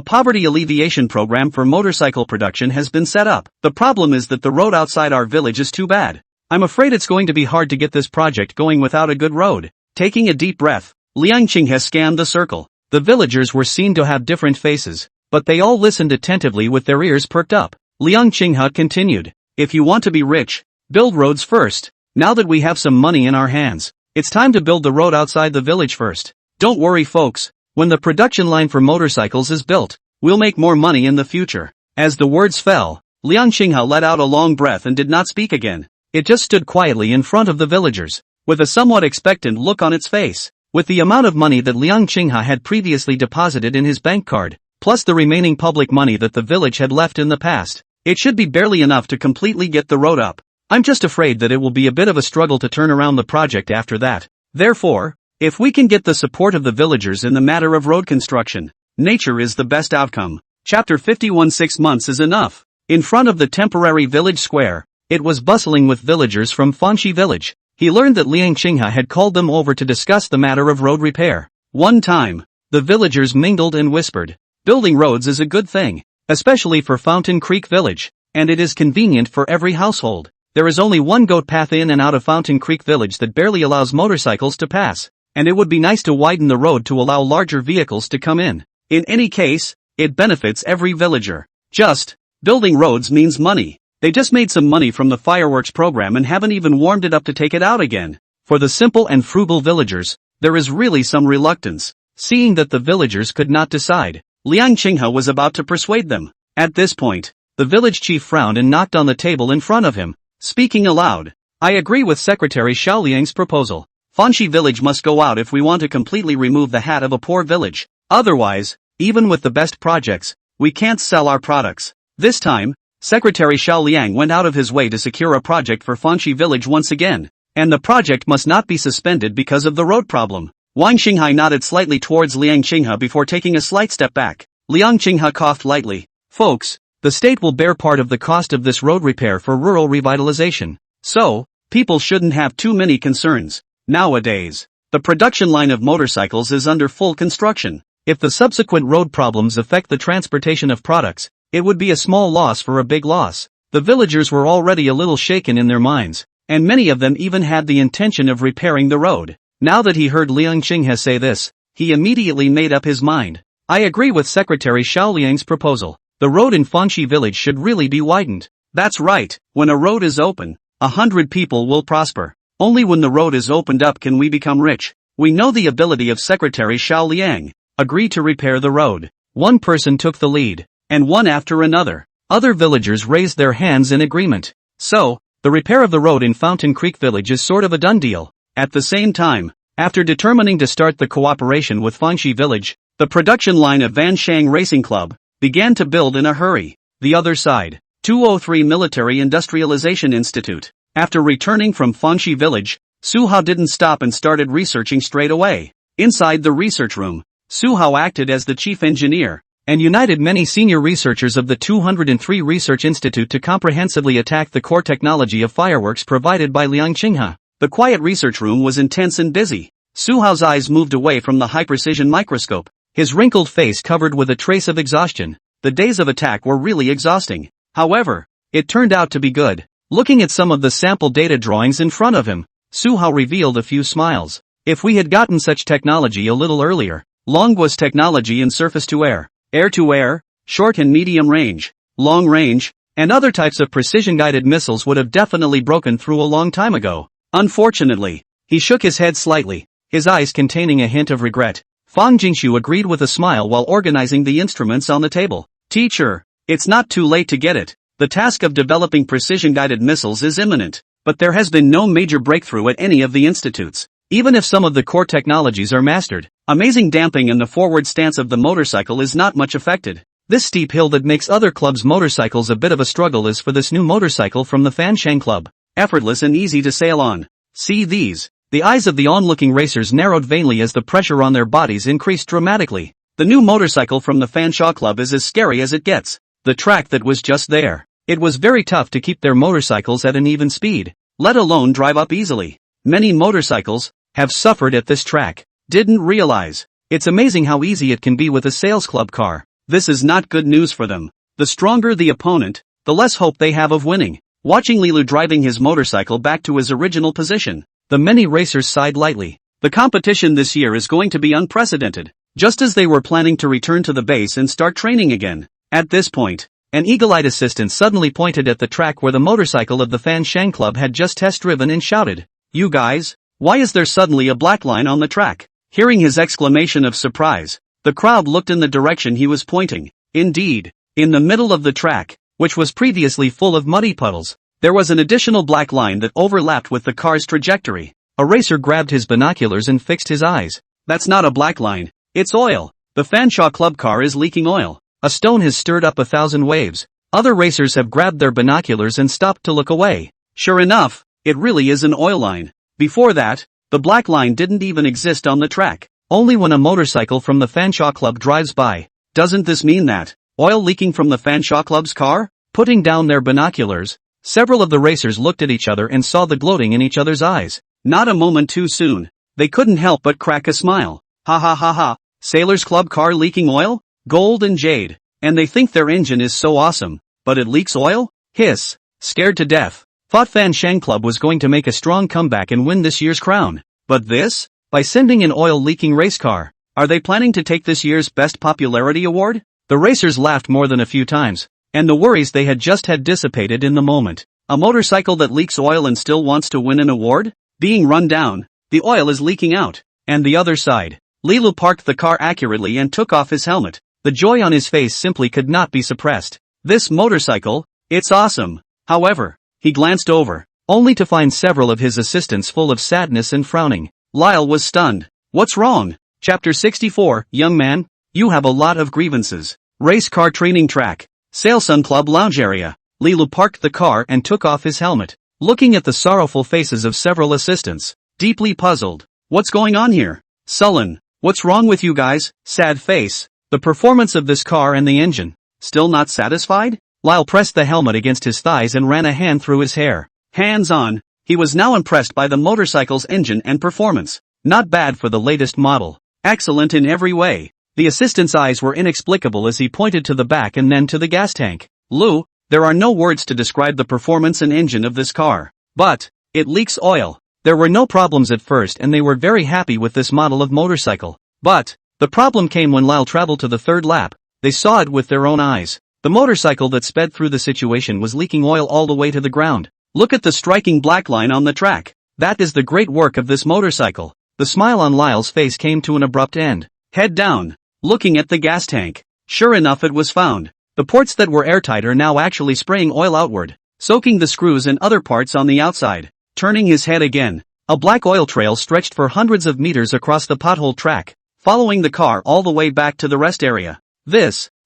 poverty alleviation program for motorcycle production has been set up. The problem is that the road outside our village is too bad. I'm afraid it's going to be hard to get this project going without a good road." Taking a deep breath, Liang Qinghe scanned the circle. The villagers were seen to have different faces, but they all listened attentively with their ears perked up. Liang Qinghe continued, "If you want to be rich, build roads first. Now that we have some money in our hands, it's time to build the road outside the village first. Don't worry folks, when the production line for motorcycles is built, we'll make more money in the future." As the words fell, Liang Qinghe let out a long breath and did not speak again. It just stood quietly in front of the villagers, with a somewhat expectant look on its face. With the amount of money that Liang Qinghe had previously deposited in his bank card, plus the remaining public money that the village had left in the past, it should be barely enough to completely get the road up. I'm just afraid that it will be a bit of a struggle to turn around the project after that. Therefore, if we can get the support of the villagers in the matter of road construction, nature is the best outcome. Chapter 51. 6 months is enough. In front of the temporary village square, it was bustling with villagers from Fangxi village. He learned that Liang Qinghe had called them over to discuss the matter of road repair. One time, the villagers mingled and whispered, "Building roads is a good thing, especially for Fountain Creek Village, and it is convenient for every household. There is only one goat path in and out of Fountain Creek Village that barely allows motorcycles to pass, and it would be nice to widen the road to allow larger vehicles to come in. In any case, it benefits every villager. Just, building roads means money. They just made some money from the fireworks program and haven't even warmed it up to take it out again." For the simple and frugal villagers, there is really some reluctance. Seeing that the villagers could not decide, Liang Qinghe was about to persuade them. At this point, the village chief frowned and knocked on the table in front of him, speaking aloud. "I agree with Secretary Xiaoliang's proposal. Fangxi village must go out if we want to completely remove the hat of a poor village. Otherwise, even with the best projects, we can't sell our products." This time, Secretary Xiaoliang went out of his way to secure a project for Fangxi village once again, and the project must not be suspended because of the road problem. Wang Xinghai nodded slightly towards Liang Qinghe before taking a slight step back. Liang Qinghe coughed lightly. "Folks, the state will bear part of the cost of this road repair for rural revitalization. So, people shouldn't have too many concerns. Nowadays, the production line of motorcycles is under full construction. If the subsequent road problems affect the transportation of products, it would be a small loss for a big loss." The villagers were already a little shaken in their minds, and many of them even had the intention of repairing the road. Now that he heard Liang Qinghe say this, he immediately made up his mind. "I agree with Secretary Xiaoliang's proposal. The road in Fangxi village should really be widened." "That's right, when a road is open, 100 people will prosper. Only when the road is opened up can we become rich. We know the ability of Secretary Xiaoliang. Agree to repair the road." One person took the lead, and one after another, other villagers raised their hands in agreement. So, the repair of the road in Fountain Creek Village is sort of a done deal. At the same time, after determining to start the cooperation with Fangxi Village, the production line of Vanshang Racing Club began to build in a hurry. The other side, 203 Military Industrialization Institute. After returning from Fangxi Village, Su Hao didn't stop and started researching straight away. Inside the research room, Su Hao acted as the chief engineer, and united many senior researchers of the 203 Research Institute to comprehensively attack the core technology of fireworks provided by Liang Qinghe. The quiet research room was intense and busy. Su Hao's eyes moved away from the high-precision microscope, his wrinkled face covered with a trace of exhaustion. The days of attack were really exhausting. However, it turned out to be good. Looking at some of the sample data drawings in front of him, Suhao revealed a few smiles. If we had gotten such technology a little earlier, long was technology in surface-to-air, air-to-air, short and medium range, long range, and other types of precision-guided missiles would have definitely broken through a long time ago. Unfortunately, he shook his head slightly, his eyes containing a hint of regret. Fang Jingshu agreed with a smile while organizing the instruments on the table. Teacher, it's not too late to get it. The task of developing precision-guided missiles is imminent, but there has been no major breakthrough at any of the institutes. Even if some of the core technologies are mastered, amazing damping and the forward stance of the motorcycle is not much affected. This steep hill that makes other clubs' motorcycles a bit of a struggle is for this new motorcycle from the Fansheng Club. Effortless and easy to sail on. See these. The eyes of the onlooking racers narrowed vainly as the pressure on their bodies increased dramatically. The new motorcycle from the Fanshawe Club is as scary as it gets. The track that was just there. It was very tough to keep their motorcycles at an even speed, let alone drive up easily. Many motorcycles have suffered at this track. Didn't realize. It's amazing how easy it can be with a sales club car. This is not good news for them. The stronger the opponent, the less hope they have of winning. Watching Lilu driving his motorcycle back to his original position, the many racers sighed lightly. The competition this year is going to be unprecedented. Just as they were planning to return to the base and start training again. At this point, an eagle-eyed assistant suddenly pointed at the track where the motorcycle of the Fansheng Club had just test-driven and shouted, "You guys, why is there suddenly a black line on the track?" Hearing his exclamation of surprise, the crowd looked in the direction he was pointing. Indeed, in the middle of the track, which was previously full of muddy puddles, there was an additional black line that overlapped with the car's trajectory. A racer grabbed his binoculars and fixed his eyes. That's not a black line, it's oil. The Fanshawe Club car is leaking oil. A stone has stirred up 1,000 waves. Other racers have grabbed their binoculars and stopped to look away. Sure enough, it really is an oil line. Before that, the black line didn't even exist on the track. Only when a motorcycle from the Fanshawe Club drives by. Doesn't this mean that oil leaking from the Fanshawe Club's car? Putting down their binoculars, several of the racers looked at each other and saw the gloating in each other's eyes. Not a moment too soon. They couldn't help but crack a smile. Ha ha ha ha. Sailors Club car leaking oil? Gold and jade. And they think their engine is so awesome, but it leaks oil? Hiss. Scared to death. Thought Fansheng Club was going to make a strong comeback and win this year's crown. But this? By sending an oil-leaking race car. Are they planning to take this year's Best Popularity Award? The racers laughed more than a few times, and the worries they had just had dissipated in the moment. A motorcycle that leaks oil and still wants to win an award? Being run down, the oil is leaking out. And the other side. Lilu parked the car accurately and took off his helmet. The joy on his face simply could not be suppressed. This motorcycle, it's awesome. However, he glanced over, only to find several of his assistants full of sadness and frowning. Lyle was stunned. What's wrong? Chapter 64, Young man, you have a lot of grievances. Race car training track. Sailsun Club lounge area. Lilu parked the car and took off his helmet, looking at the sorrowful faces of several assistants, deeply puzzled. What's going on here? Sullen. What's wrong with you guys? Sad face. The performance of this car and the engine. Still not satisfied? Lyle pressed the helmet against his thighs and ran a hand through his hair. Hands on. He was now impressed by the motorcycle's engine and performance. Not bad for the latest model. Excellent in every way. The assistant's eyes were inexplicable as he pointed to the back and then to the gas tank. Lou, there are no words to describe the performance and engine of this car. But, it leaks oil. There were no problems at first and they were very happy with this model of motorcycle. But, the problem came when Lyle traveled to the third lap. They saw it with their own eyes. The motorcycle that sped through the situation was leaking oil all the way to the ground. Look at the striking black line on the track. That is the great work of this motorcycle. The smile on Lyle's face came to an abrupt end. Head down. Looking at the gas tank. Sure enough, it was found. The ports that were airtight are now actually spraying oil outward, soaking the screws and other parts on the outside. Turning his head again, a black oil trail stretched for hundreds of meters across the pothole track, following the car all the way back to the rest area.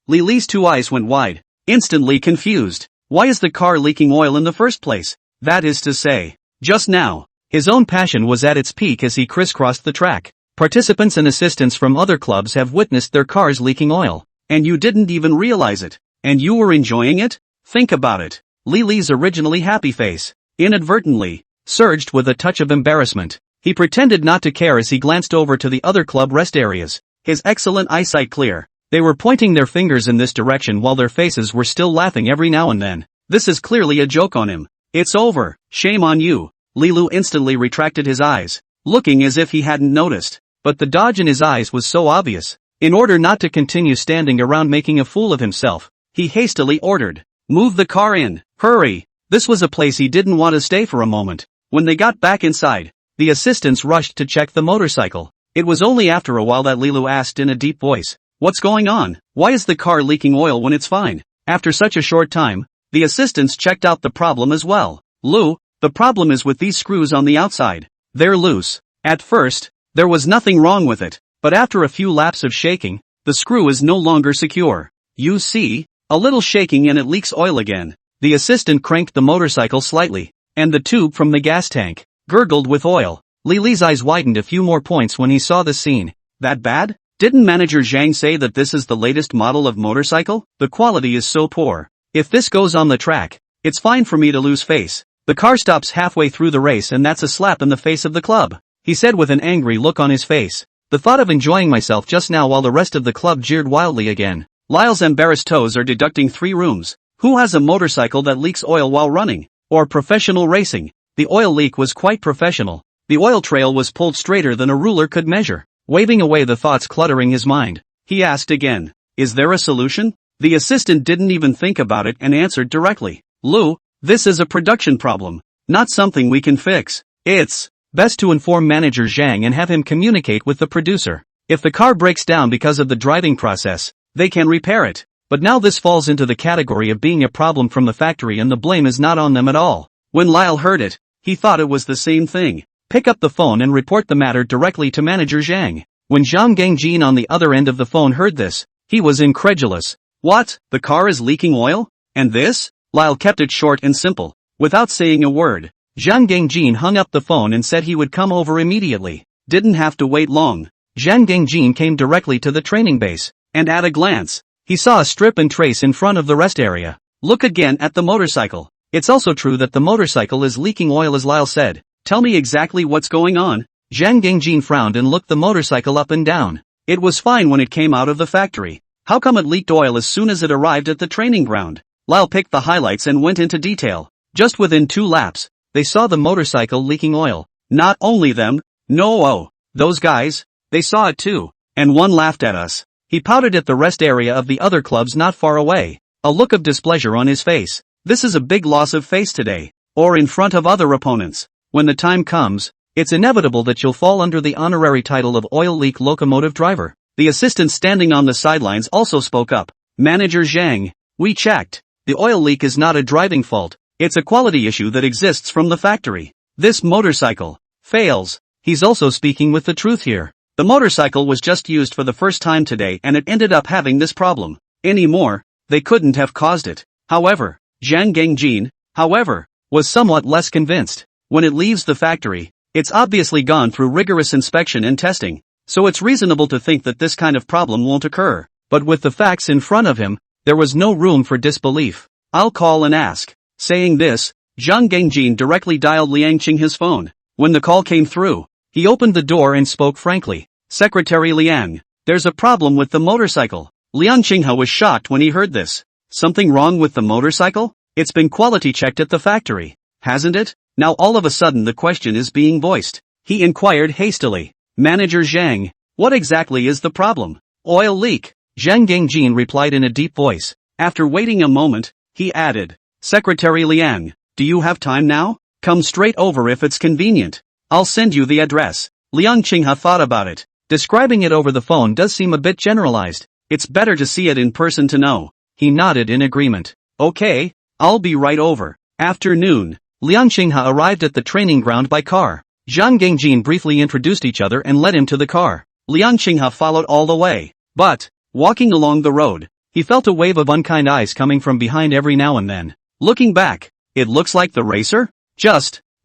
Lily's two eyes went wide, instantly confused. Why is the car leaking oil in the first place? That is to say, just now, his own passion was at its peak as he crisscrossed the track. Participants and assistants from other clubs have witnessed their cars leaking oil, and you didn't even realize it, and you were enjoying it? Think about it. Lily's originally happy face, inadvertently, surged with a touch of embarrassment. He pretended not to care as he glanced over to the other club rest areas. his excellent eyesight clear. They were pointing their fingers in this direction while their faces were still laughing every now and then. This is clearly a joke on him. It's over, shame on you. Lilu instantly retracted his eyes, looking as if he hadn't noticed. But the dodge in his eyes was so obvious. In order not to continue standing around making a fool of himself, he hastily ordered, "Move the car in, hurry." This was a place he didn't want to stay for a moment. When they got back inside, the assistants rushed to check the motorcycle. It was only after a while that Lilu asked in a deep voice, "What's going on? Why is the car leaking oil when it's fine?" After such a short time, the assistants checked out the problem as well. "Lu, the problem is with these screws on the outside. They're loose." At first, there was nothing wrong with it, but after a few laps of shaking, the screw is no longer secure. "You see, a little shaking and it leaks oil again." The assistant cranked the motorcycle slightly, and the tube from the gas tank gurgled with oil. Lily's eyes widened a few more points when he saw the scene. "That bad? Didn't Manager Zhang say that this is the latest model of motorcycle? The quality is so poor. If this goes on the track, it's fine for me to lose face." The car stops halfway through the race and that's a slap in the face of the club, he said with an angry look on his face. "The thought of enjoying myself just now while the rest of the club jeered wildly again. Lyle's embarrassed toes are deducting 3 rooms. Who has a motorcycle that leaks oil while running? Or professional racing?" The oil leak was quite professional. The oil trail was pulled straighter than a ruler could measure. Waving away the thoughts cluttering his mind, he asked again, "Is there a solution?" The assistant didn't even think about it and answered directly, "Lu, this is a production problem, not something we can fix. It's best to inform Manager Zhang and have him communicate with the producer. If the car breaks down because of the driving process, they can repair it. But now this falls into the category of being a problem from the factory and the blame is not on them at all." When Lyle heard it, he thought it was the same thing. "Pick up the phone and report the matter directly to Manager Zhang." When Zhang Gangjin on the other end of the phone heard this, he was incredulous. "What? The car is leaking oil? And this?" Lyle kept it short and simple. Without saying a word, Zhang Gangjin hung up the phone and said he would come over immediately. Didn't have to wait long. Zhang Gangjin came directly to the training base, and at a glance, he saw a strip and trace in front of the rest area. "Look again at the motorcycle. It's also true that the motorcycle is leaking oil as Lyle said. Tell me exactly what's going on." Zhang Gangjin frowned and looked the motorcycle up and down. It was fine when it came out of the factory. How come it leaked oil as soon as it arrived at the training ground? Lyle picked the highlights and went into detail. Just within 2 laps, they saw the motorcycle leaking oil. Not only them, those guys, they saw it too. And one laughed at us. He pouted at the rest area of the other clubs not far away, a look of displeasure on his face. This is a big loss of face today, or in front of other opponents. When the time comes, it's inevitable that you'll fall under the honorary title of oil leak locomotive driver. The assistant standing on the sidelines also spoke up. "Manager Zhang, we checked. The oil leak is not a driving fault. It's a quality issue that exists from the factory. This motorcycle fails." He's also speaking with the truth here. The motorcycle was just used for the first time today and it ended up having this problem. Anymore, they couldn't have caused it. However, Zhang Gangjin, was somewhat less convinced. When it leaves the factory, it's obviously gone through rigorous inspection and testing, so it's reasonable to think that this kind of problem won't occur. But with the facts in front of him, there was no room for disbelief. "I'll call and ask." Saying this, Zhang Gangjin directly dialed Liang Qinghe's phone. When the call came through, he opened the door and spoke frankly. "Secretary Liang, there's a problem with the motorcycle." Liang Qinghe was shocked when he heard this. "Something wrong with the motorcycle? It's been quality checked at the factory, hasn't it?" Now all of a sudden the question is being voiced. He inquired hastily. "Manager Zhang, what exactly is the problem?" "Oil leak," Zhang Gangjin replied in a deep voice. After waiting a moment, he added, "Secretary Liang, do you have time now? Come straight over if it's convenient. I'll send you the address." Liang Qinghe thought about it. Describing it over the phone does seem a bit generalized. It's better to see it in person to know. He nodded in agreement. "Okay, I'll be right over." Afternoon. Liang Qinghe arrived at the training ground by car. Zhang Gangjin briefly introduced each other and led him to the car. Liang Qinghe followed all the way. But, walking along the road, he felt a wave of unkind eyes coming from behind every now and then. Looking back, it looks like the racer?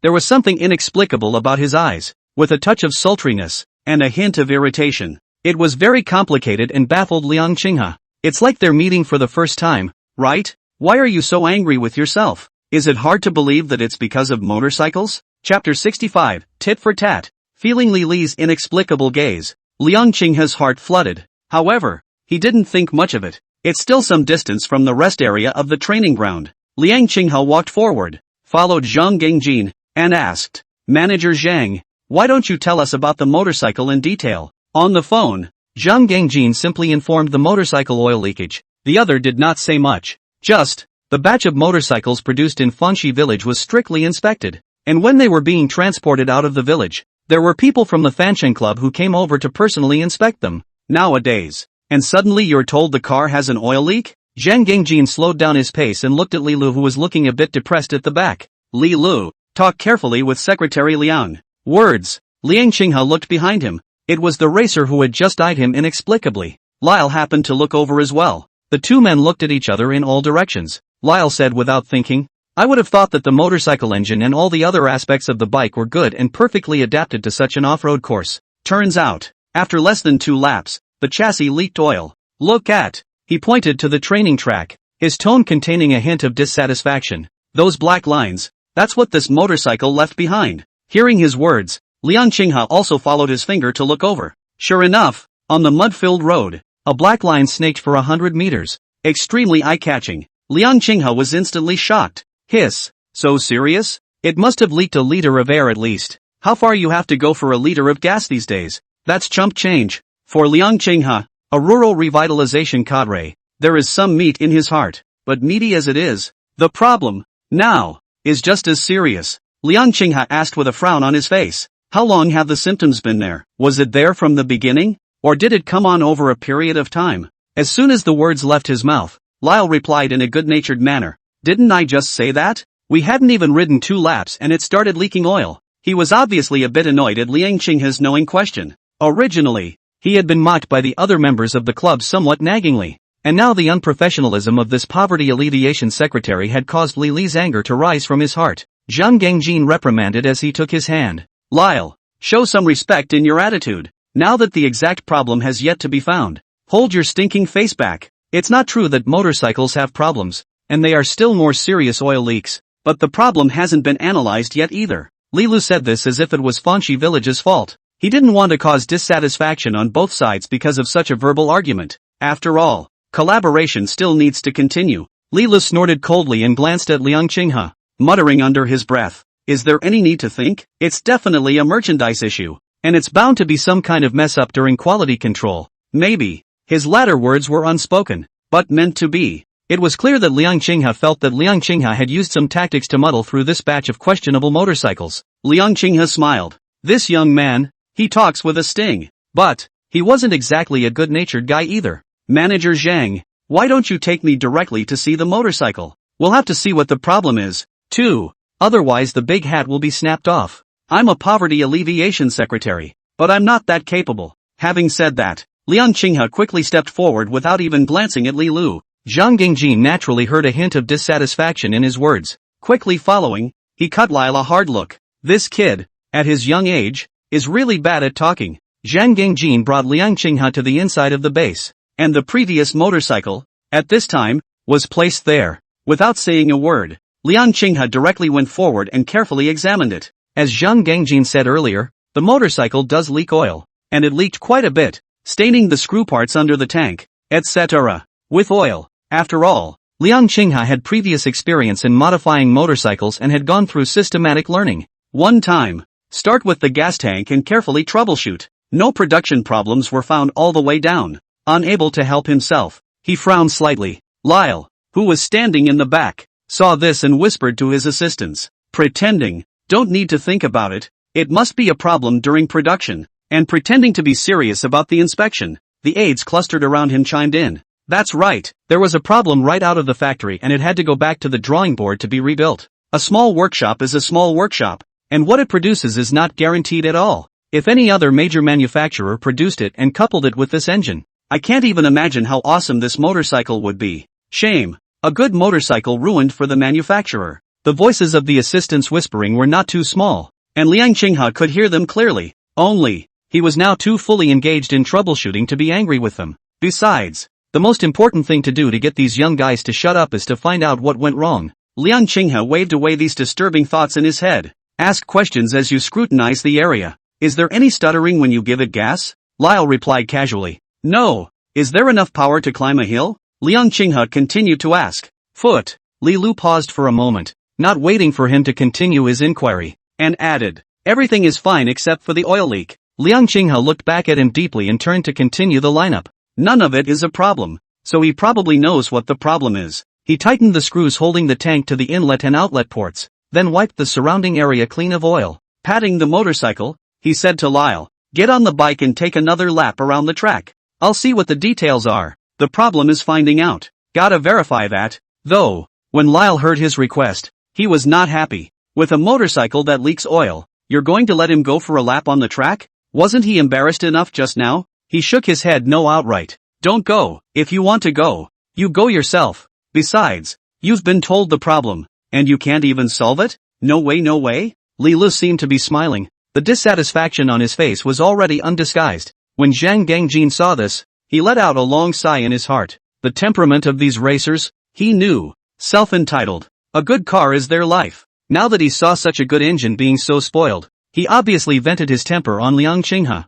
There was something inexplicable about his eyes, with a touch of sultriness, and a hint of irritation. It was very complicated and baffled Liang Qinghe. "It's like they're meeting for the first time, right? Why are you so angry with yourself? Is it hard to believe that it's because of motorcycles?" Chapter 65, Tit for Tat. Feeling Li Li's inexplicable gaze, Liang Qinghe's heart flooded. However, he didn't think much of it. It's still some distance from the rest area of the training ground. Liang Qinghe walked forward, followed Zhang Gengjin, and asked, Manager Zhang, why don't you tell us about the motorcycle in detail? On the phone, Zhang Gengjin simply informed the motorcycle oil leakage. The other did not say much. Just, the batch of motorcycles produced in Fanxi village was strictly inspected. And when they were being transported out of the village, there were people from the Fancheng club who came over to personally inspect them. Nowadays. And suddenly you're told the car has an oil leak? Zhang Gengjin slowed down his pace and looked at Li Lu, who was looking a bit depressed at the back. Li Lu, talk carefully with Secretary Liang. Words. Liang Qinghe looked behind him. It was the racer who had just eyed him inexplicably. Lyle happened to look over as well. The two men looked at each other in all directions. Lyle said without thinking, I would have thought that the motorcycle engine and all the other aspects of the bike were good and perfectly adapted to such an off-road course. Turns out, after less than 2 laps, the chassis leaked oil. Look at. He pointed to the training track, his tone containing a hint of dissatisfaction. Those black lines, that's what this motorcycle left behind. Hearing his words, Liang Qinghe also followed his finger to look over. Sure enough, on the mud-filled road, a black line snaked for 100 meters. Extremely eye-catching. Liang Qinghe was instantly shocked. Hiss. So serious? It must have leaked a liter of air at least. How far you have to go for a liter of gas these days? That's chump change. For Liang Qinghe, a rural revitalization cadre, there is some meat in his heart, but meaty as it is, the problem, now, is just as serious. Liang Qinghe asked with a frown on his face. How long have the symptoms been there? Was it there from the beginning? Or did it come on over a period of time? As soon as the words left his mouth, Lyle replied in a good-natured manner. Didn't I just say that? We hadn't even ridden 2 laps and it started leaking oil. He was obviously a bit annoyed at Liang Qinghe's knowing question. Originally, he had been mocked by the other members of the club somewhat naggingly, and now the unprofessionalism of this poverty alleviation secretary had caused Li Li's anger to rise from his heart. Zhang Gengjin reprimanded as he took his hand. Lyle, show some respect in your attitude. Now that the exact problem has yet to be found, hold your stinking face back. It's not true that motorcycles have problems, and they are still more serious oil leaks, but the problem hasn't been analyzed yet either. Li Lu said this as if it was Fanxi village's fault. He didn't want to cause dissatisfaction on both sides because of such a verbal argument. After all, collaboration still needs to continue. Li Lu snorted coldly and glanced at Liang Qinghe, muttering under his breath. Is there any need to think? It's definitely a merchandise issue, and it's bound to be some kind of mess up during quality control. Maybe. His latter words were unspoken, but meant to be. It was clear that Liang Qinghe felt that Liang Qinghe had used some tactics to muddle through this batch of questionable motorcycles. Liang Qinghe smiled. This young man, he talks with a sting. But, he wasn't exactly a good-natured guy either. Manager Zhang, why don't you take me directly to see the motorcycle? We'll have to see what the problem is, too. Otherwise the big hat will be snapped off. I'm a poverty alleviation secretary, but I'm not that capable. Having said that, Liang Qinghe quickly stepped forward without even glancing at Li Lu. Zhang Gengjin naturally heard a hint of dissatisfaction in his words. Quickly following, he cut Lyle a hard look. This kid, at his young age, is really bad at talking. Zhang Gengjin brought Liang Qinghe to the inside of the base, and the previous motorcycle, at this time, was placed there. Without saying a word, Liang Qinghe directly went forward and carefully examined it. As Zhang Gengjin said earlier, the motorcycle does leak oil, and it leaked quite a bit, staining the screw parts under the tank, etc. with oil. After all, Liang Qinghe had previous experience in modifying motorcycles and had gone through systematic learning. One time, start with the gas tank and carefully troubleshoot. No production problems were found all the way down. Unable to help himself, he frowned slightly. Lyle, who was standing in the back, saw this and whispered to his assistants. Pretending, don't need to think about it, it must be a problem during production, and pretending to be serious about the inspection. The aides clustered around him chimed in. That's right, there was a problem right out of the factory and it had to go back to the drawing board to be rebuilt. A small workshop is a small workshop, and what it produces is not guaranteed at all. If any other major manufacturer produced it and coupled it with this engine, I can't even imagine how awesome this motorcycle would be. Shame. A good motorcycle ruined for the manufacturer. The voices of the assistants whispering were not too small, and Liang Qinghe could hear them clearly. Only, he was now too fully engaged in troubleshooting to be angry with them. Besides, the most important thing to do to get these young guys to shut up is to find out what went wrong. Liang Qinghe waved away these disturbing thoughts in his head. Ask questions as you scrutinize the area. Is there any stuttering when you give it gas? Lyle replied casually. No. Is there enough power to climb a hill? Liang Qinghe continued to ask. Foot. Li Lu paused for a moment, not waiting for him to continue his inquiry, and added, everything is fine except for the oil leak. Liang Qinghe looked back at him deeply and turned to continue the lineup. None of it is a problem, so he probably knows what the problem is. He tightened the screws holding the tank to the inlet and outlet ports, then wiped the surrounding area clean of oil. Patting the motorcycle, he said to Lyle, get on the bike and take another lap around the track. I'll see what the details are. The problem is finding out. Gotta verify that, though. When Lyle heard his request, he was not happy. With a motorcycle that leaks oil, you're going to let him go for a lap on the track? Wasn't he embarrassed enough just now? He shook his head no outright. Don't go. If you want to go, you go yourself. Besides, you've been told the problem, and you can't even solve it? No way, no way? Li Lu seemed to be smiling. The dissatisfaction on his face was already undisguised. When Zhang Gangjin saw this, he let out a long sigh in his heart. The temperament of these racers, he knew. Self-entitled. A good car is their life. Now that he saw such a good engine being so spoiled, he obviously vented his temper on Liang Qinghe.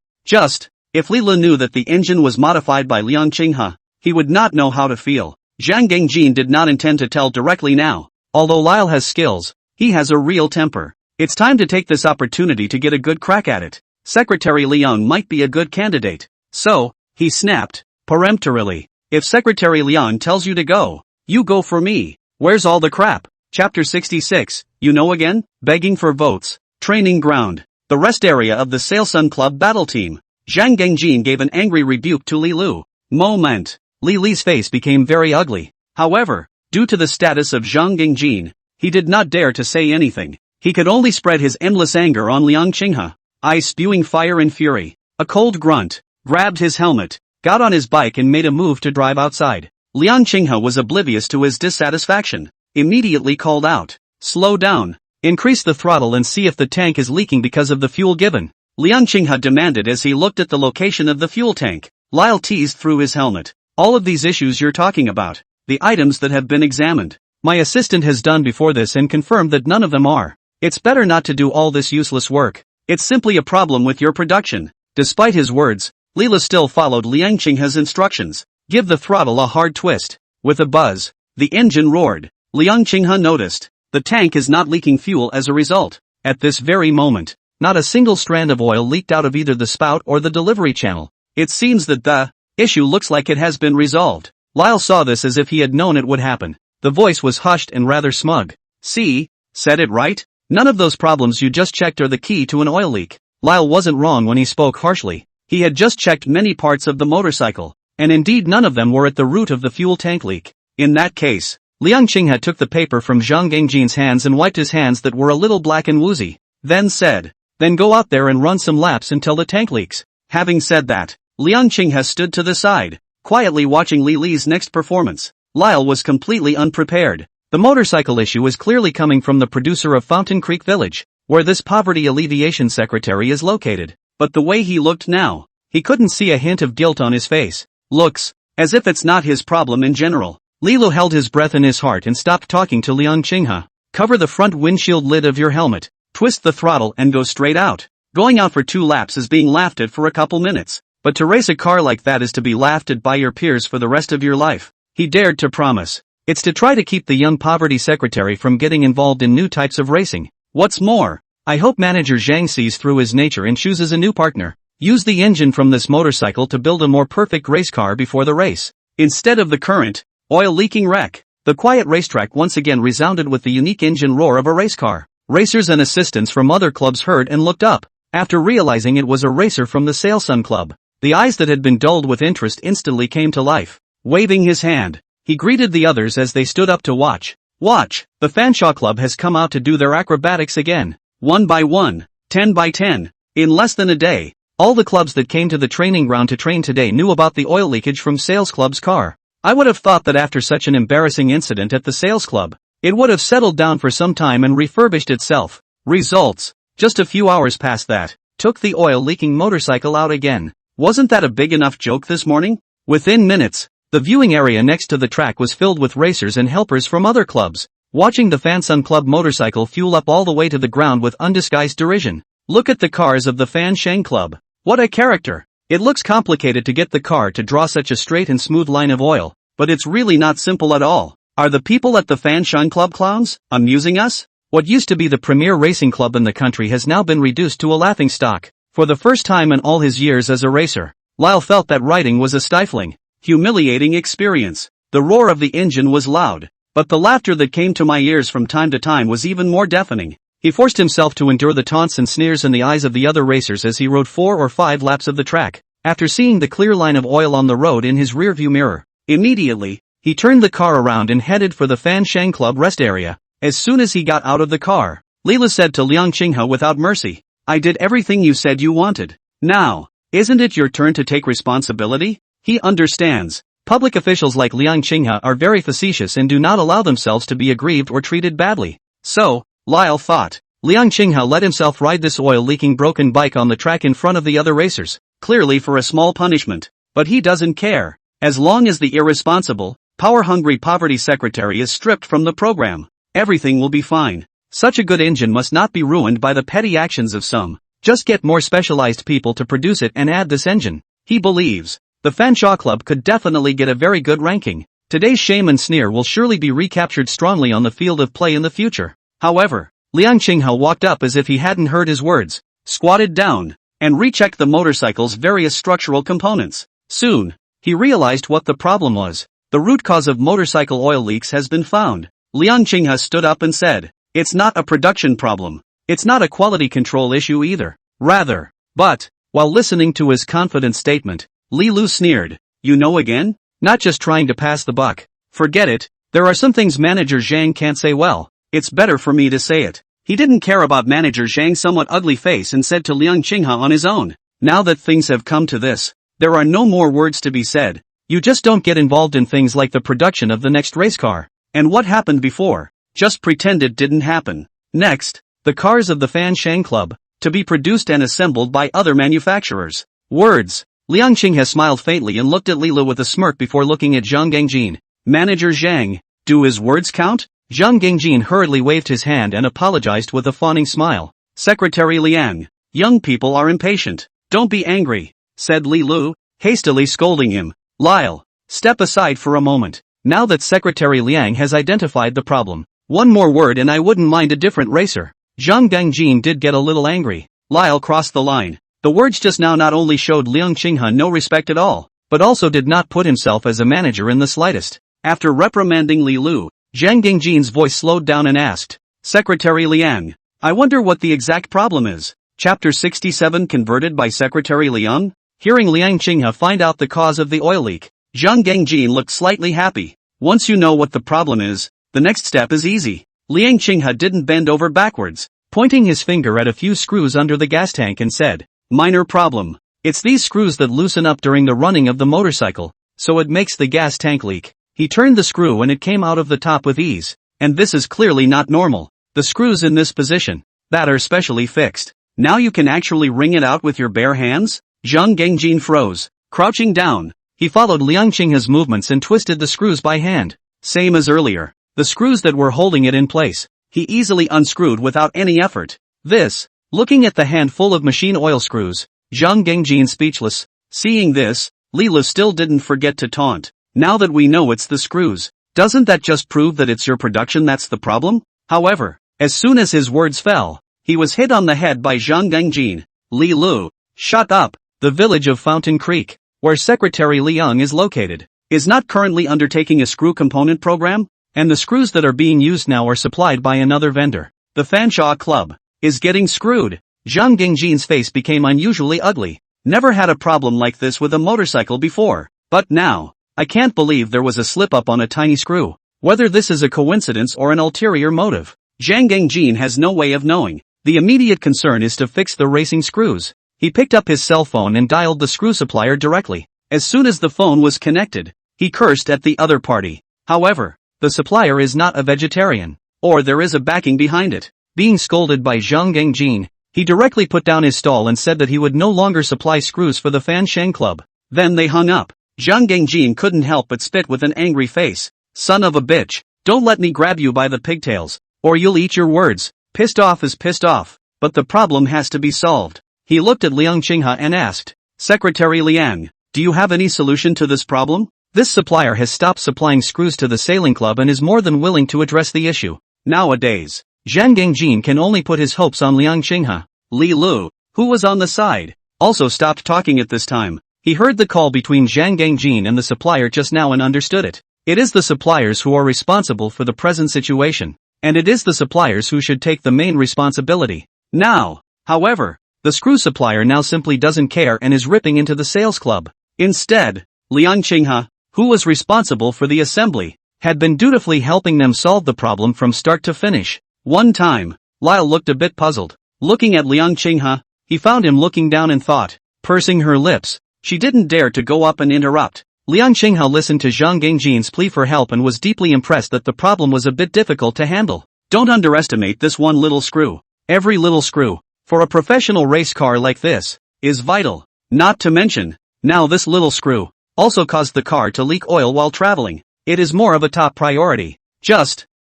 If Li Lu knew that the engine was modified by Liang Qinghe, he would not know how to feel. Zhang Gangjin did not intend to tell directly now. Although Lyle has skills, he has a real temper. It's time to take this opportunity to get a good crack at it. Secretary Liang might be a good candidate. So, he snapped, peremptorily. If Secretary Liang tells you to go, you go for me. Where's all the crap? Chapter 66, you know again? Begging for votes. Training ground. The rest area of the Sailsun Club battle team. Zhang Gangjin gave an angry rebuke to Li Lu. Moment. Li Li's face became very ugly. However, due to the status of Zhang Gangjin, he did not dare to say anything. He could only spread his endless anger on Liang Qinghe. Eyes spewing fire and fury. A cold grunt, grabbed his helmet, got on his bike and made a move to drive outside. Liang Qinghe was oblivious to his dissatisfaction, immediately called out, slow down, increase the throttle and see if the tank is leaking because of the fuel given. Liang Qinghe demanded as he looked at the location of the fuel tank. Lyle teased through his helmet. All of these issues you're talking about, the items that have been examined, my assistant has done before this and confirmed that none of them are. It's better not to do all this useless work. It's simply a problem with your production. Despite his words, Li Lu still followed Liang Qinghe's instructions. Give the throttle a hard twist. With a buzz, the engine roared. Liang Qinghe noticed. The tank is not leaking fuel as a result. At this very moment, not a single strand of oil leaked out of either the spout or the delivery channel. It seems that the issue looks like it has been resolved. Lyle saw this as if he had known it would happen. The voice was hushed and rather smug. See? Said it right? None of those problems you just checked are the key to an oil leak. Lyle wasn't wrong when he spoke harshly. He had just checked many parts of the motorcycle, and indeed none of them were at the root of the fuel tank leak. In that case, Liang Qinghe took the paper from Zhang Gangjin's hands and wiped his hands that were a little black and woozy. Then said, then go out there and run some laps until the tank leaks. Having said that, Liang Qinghe stood to the side, quietly watching Li Li's next performance. Lyle was completely unprepared. The motorcycle issue is clearly coming from the producer of Fountain Creek Village, where this poverty alleviation secretary is located. But the way he looked now, he couldn't see a hint of guilt on his face. Looks as if it's not his problem in general. Li Lu held his breath in his heart and stopped talking to Liang Qinghe. Cover the front windshield lid of your helmet, twist the throttle and go straight out. Going out for 2 laps is being laughed at for a couple minutes, but to race a car like that is to be laughed at by your peers for the rest of your life. He dared to promise. It's to try to keep the young poverty secretary from getting involved in new types of racing. What's more, I hope manager Zhang sees through his nature and chooses a new partner. Use the engine from this motorcycle to build a more perfect race car before the race, instead of the current, oil-leaking wreck. The quiet racetrack once again resounded with the unique engine roar of a race car. Racers and assistants from other clubs heard and looked up. After realizing it was a racer from the Sailsun Club, the eyes that had been dulled with interest instantly came to life. Waving his hand, he greeted the others as they stood up to watch. Watch, the Fanshawe Club has come out to do their acrobatics again. 1 by 1, 10 by 10. In less than a day, all the clubs that came to the training ground to train today knew about the oil leakage from Sales Club's car. I would have thought that after such an embarrassing incident at the Sales Club, it would have settled down for some time and refurbished itself. Results. Just a few hours past that, took the oil-leaking motorcycle out again. Wasn't that a big enough joke this morning? Within minutes, the viewing area next to the track was filled with racers and helpers from other clubs, watching the Fansun Club motorcycle fuel up all the way to the ground with undisguised derision. Look at the cars of the Fan Sheng Club. What a character! It looks complicated to get the car to draw such a straight and smooth line of oil, but it's really not simple at all. Are the people at the Fan Shun Club clowns, amusing us? What used to be the premier racing club in the country has now been reduced to a laughingstock. For the first time in all his years as a racer, Lyle felt that riding was a stifling, humiliating experience. The roar of the engine was loud, but the laughter that came to my ears from time to time was even more deafening. He forced himself to endure the taunts and sneers in the eyes of the other racers as he rode 4 or 5 laps of the track, after seeing the clear line of oil on the road in his rearview mirror. Immediately, he turned the car around and headed for the Fan Shang Club rest area. As soon as he got out of the car, Leela said to Liang Qinghe without mercy, "I did everything you said you wanted. Now, isn't it your turn to take responsibility?" He understands. Public officials like Liang Qinghe are very facetious and do not allow themselves to be aggrieved or treated badly. So, Lyle thought, Liang Qinghe let himself ride this oil-leaking broken bike on the track in front of the other racers, clearly for a small punishment. But he doesn't care. As long as the irresponsible, power-hungry poverty secretary is stripped from the program, everything will be fine. Such a good engine must not be ruined by the petty actions of some. Just get more specialized people to produce it and add this engine. He believes the Fanshawe Club could definitely get a very good ranking. Today's shame and sneer will surely be recaptured strongly on the field of play in the future. However, Liang Qinghe walked up as if he hadn't heard his words, squatted down, and rechecked the motorcycle's various structural components. Soon, he realized what the problem was. The root cause of motorcycle oil leaks has been found. Liang Qinghe stood up and said, "It's not a production problem. It's not a quality control issue either. Rather." But, while listening to his confident statement, Li Lu sneered, "You know again? Not just trying to pass the buck. Forget it. There are some things Manager Zhang can't say well. It's better for me to say it." He didn't care about Manager Zhang's somewhat ugly face and said to Liang Qinghe on his own, "Now that things have come to this, there are no more words to be said. You just don't get involved in things like the production of the next race car. And what happened before, just pretend it didn't happen. Next, the cars of the Fan Shang Club, to be produced and assembled by other manufacturers." Words. Liang Qinghe smiled faintly and looked at Lila with a smirk before looking at Zhang Gangjin. "Manager Zhang, do his words count?" Zhang Gangjin hurriedly waved his hand and apologized with a fawning smile. "Secretary Liang, young people are impatient. Don't be angry," said Li Lu, hastily scolding him. "Lyle, step aside for a moment. Now that Secretary Liang has identified the problem, one more word and I wouldn't mind a different racer." Zhang Gangjin did get a little angry. Lyle crossed the line. The words just now not only showed Liang Qinghe no respect at all, but also did not put himself as a manager in the slightest. After reprimanding Li Lu, Zhang Gangjin's voice slowed down and asked, "Secretary Liang, I wonder what the exact problem is." Chapter 67 Converted by Secretary Liang? Hearing Liang Qinghe find out the cause of the oil leak, Zhang Gangjin looked slightly happy. Once you know what the problem is, the next step is easy. Liang Qinghe didn't bend over backwards, pointing his finger at a few screws under the gas tank and said, "Minor problem. It's these screws that loosen up during the running of the motorcycle, so it makes the gas tank leak." He turned the screw and it came out of the top with ease, and this is clearly not normal. The screws in this position, that are specially fixed. Now you can actually wring it out with your bare hands? Zhang Gangjin froze. Crouching down, he followed Liang Qinghe's movements and twisted the screws by hand. Same as earlier, the screws that were holding it in place, he easily unscrewed without any effort. This, looking at the handful of machine oil screws, Zhang Gangjin speechless. Seeing this, Lila still didn't forget to taunt. "Now that we know it's the screws, doesn't that just prove that it's your production that's the problem?" However, as soon as his words fell, he was hit on the head by Zhang Gangjin. "Li Lu, shut up. The village of Fountain Creek, where Secretary Liang is located, is not currently undertaking a screw component program, and the screws that are being used now are supplied by another vendor. The Fanshawe Club is getting screwed." Zhang Gangjin's face became unusually ugly. Never had a problem like this with a motorcycle before, but now, I can't believe there was a slip-up on a tiny screw. Whether this is a coincidence or an ulterior motive, Zhang Gangjin has no way of knowing. The immediate concern is to fix the racing screws. He picked up his cell phone and dialed the screw supplier directly. As soon as the phone was connected, he cursed at the other party. However, the supplier is not a vegetarian, or there is a backing behind it. Being scolded by Zhang Gangjin, he directly put down his stall and said that he would no longer supply screws for the Fan Shang Club. Then they hung up. Zhang Gangjin couldn't help but spit with an angry face. "Son of a bitch, don't let me grab you by the pigtails, or you'll eat your words." Pissed off is pissed off, but the problem has to be solved. He looked at Liang Qinghe and asked, Secretary Liang, do you have any solution to this problem? This supplier has stopped supplying screws to the sailing club and is more than willing to address the issue. Nowadays, Zhang Gangjin can only put his hopes on Liang Qinghe. Li Lu, who was on the side, also stopped talking at this time. He heard the call between Zhang Gangjin and the supplier just now and understood it. It is the suppliers who are responsible for the present situation, and it is the suppliers who should take the main responsibility. Now, however, the screw supplier now simply doesn't care and is ripping into the sales club. Instead, Liang Qinghe, who was responsible for the assembly, had been dutifully helping them solve the problem from start to finish. One time, Lyle looked a bit puzzled. Looking at Liang Qinghe, he found him looking down and thought, pursing her lips, she didn't dare to go up and interrupt. Liang Qinghe listened to Zhang Gangjin's plea for help and was deeply impressed that the problem was a bit difficult to handle. Don't underestimate this one little screw. Every little screw, for a professional race car like this, is vital. Not to mention, now this little screw also caused the car to leak oil while traveling. It is more of a top priority.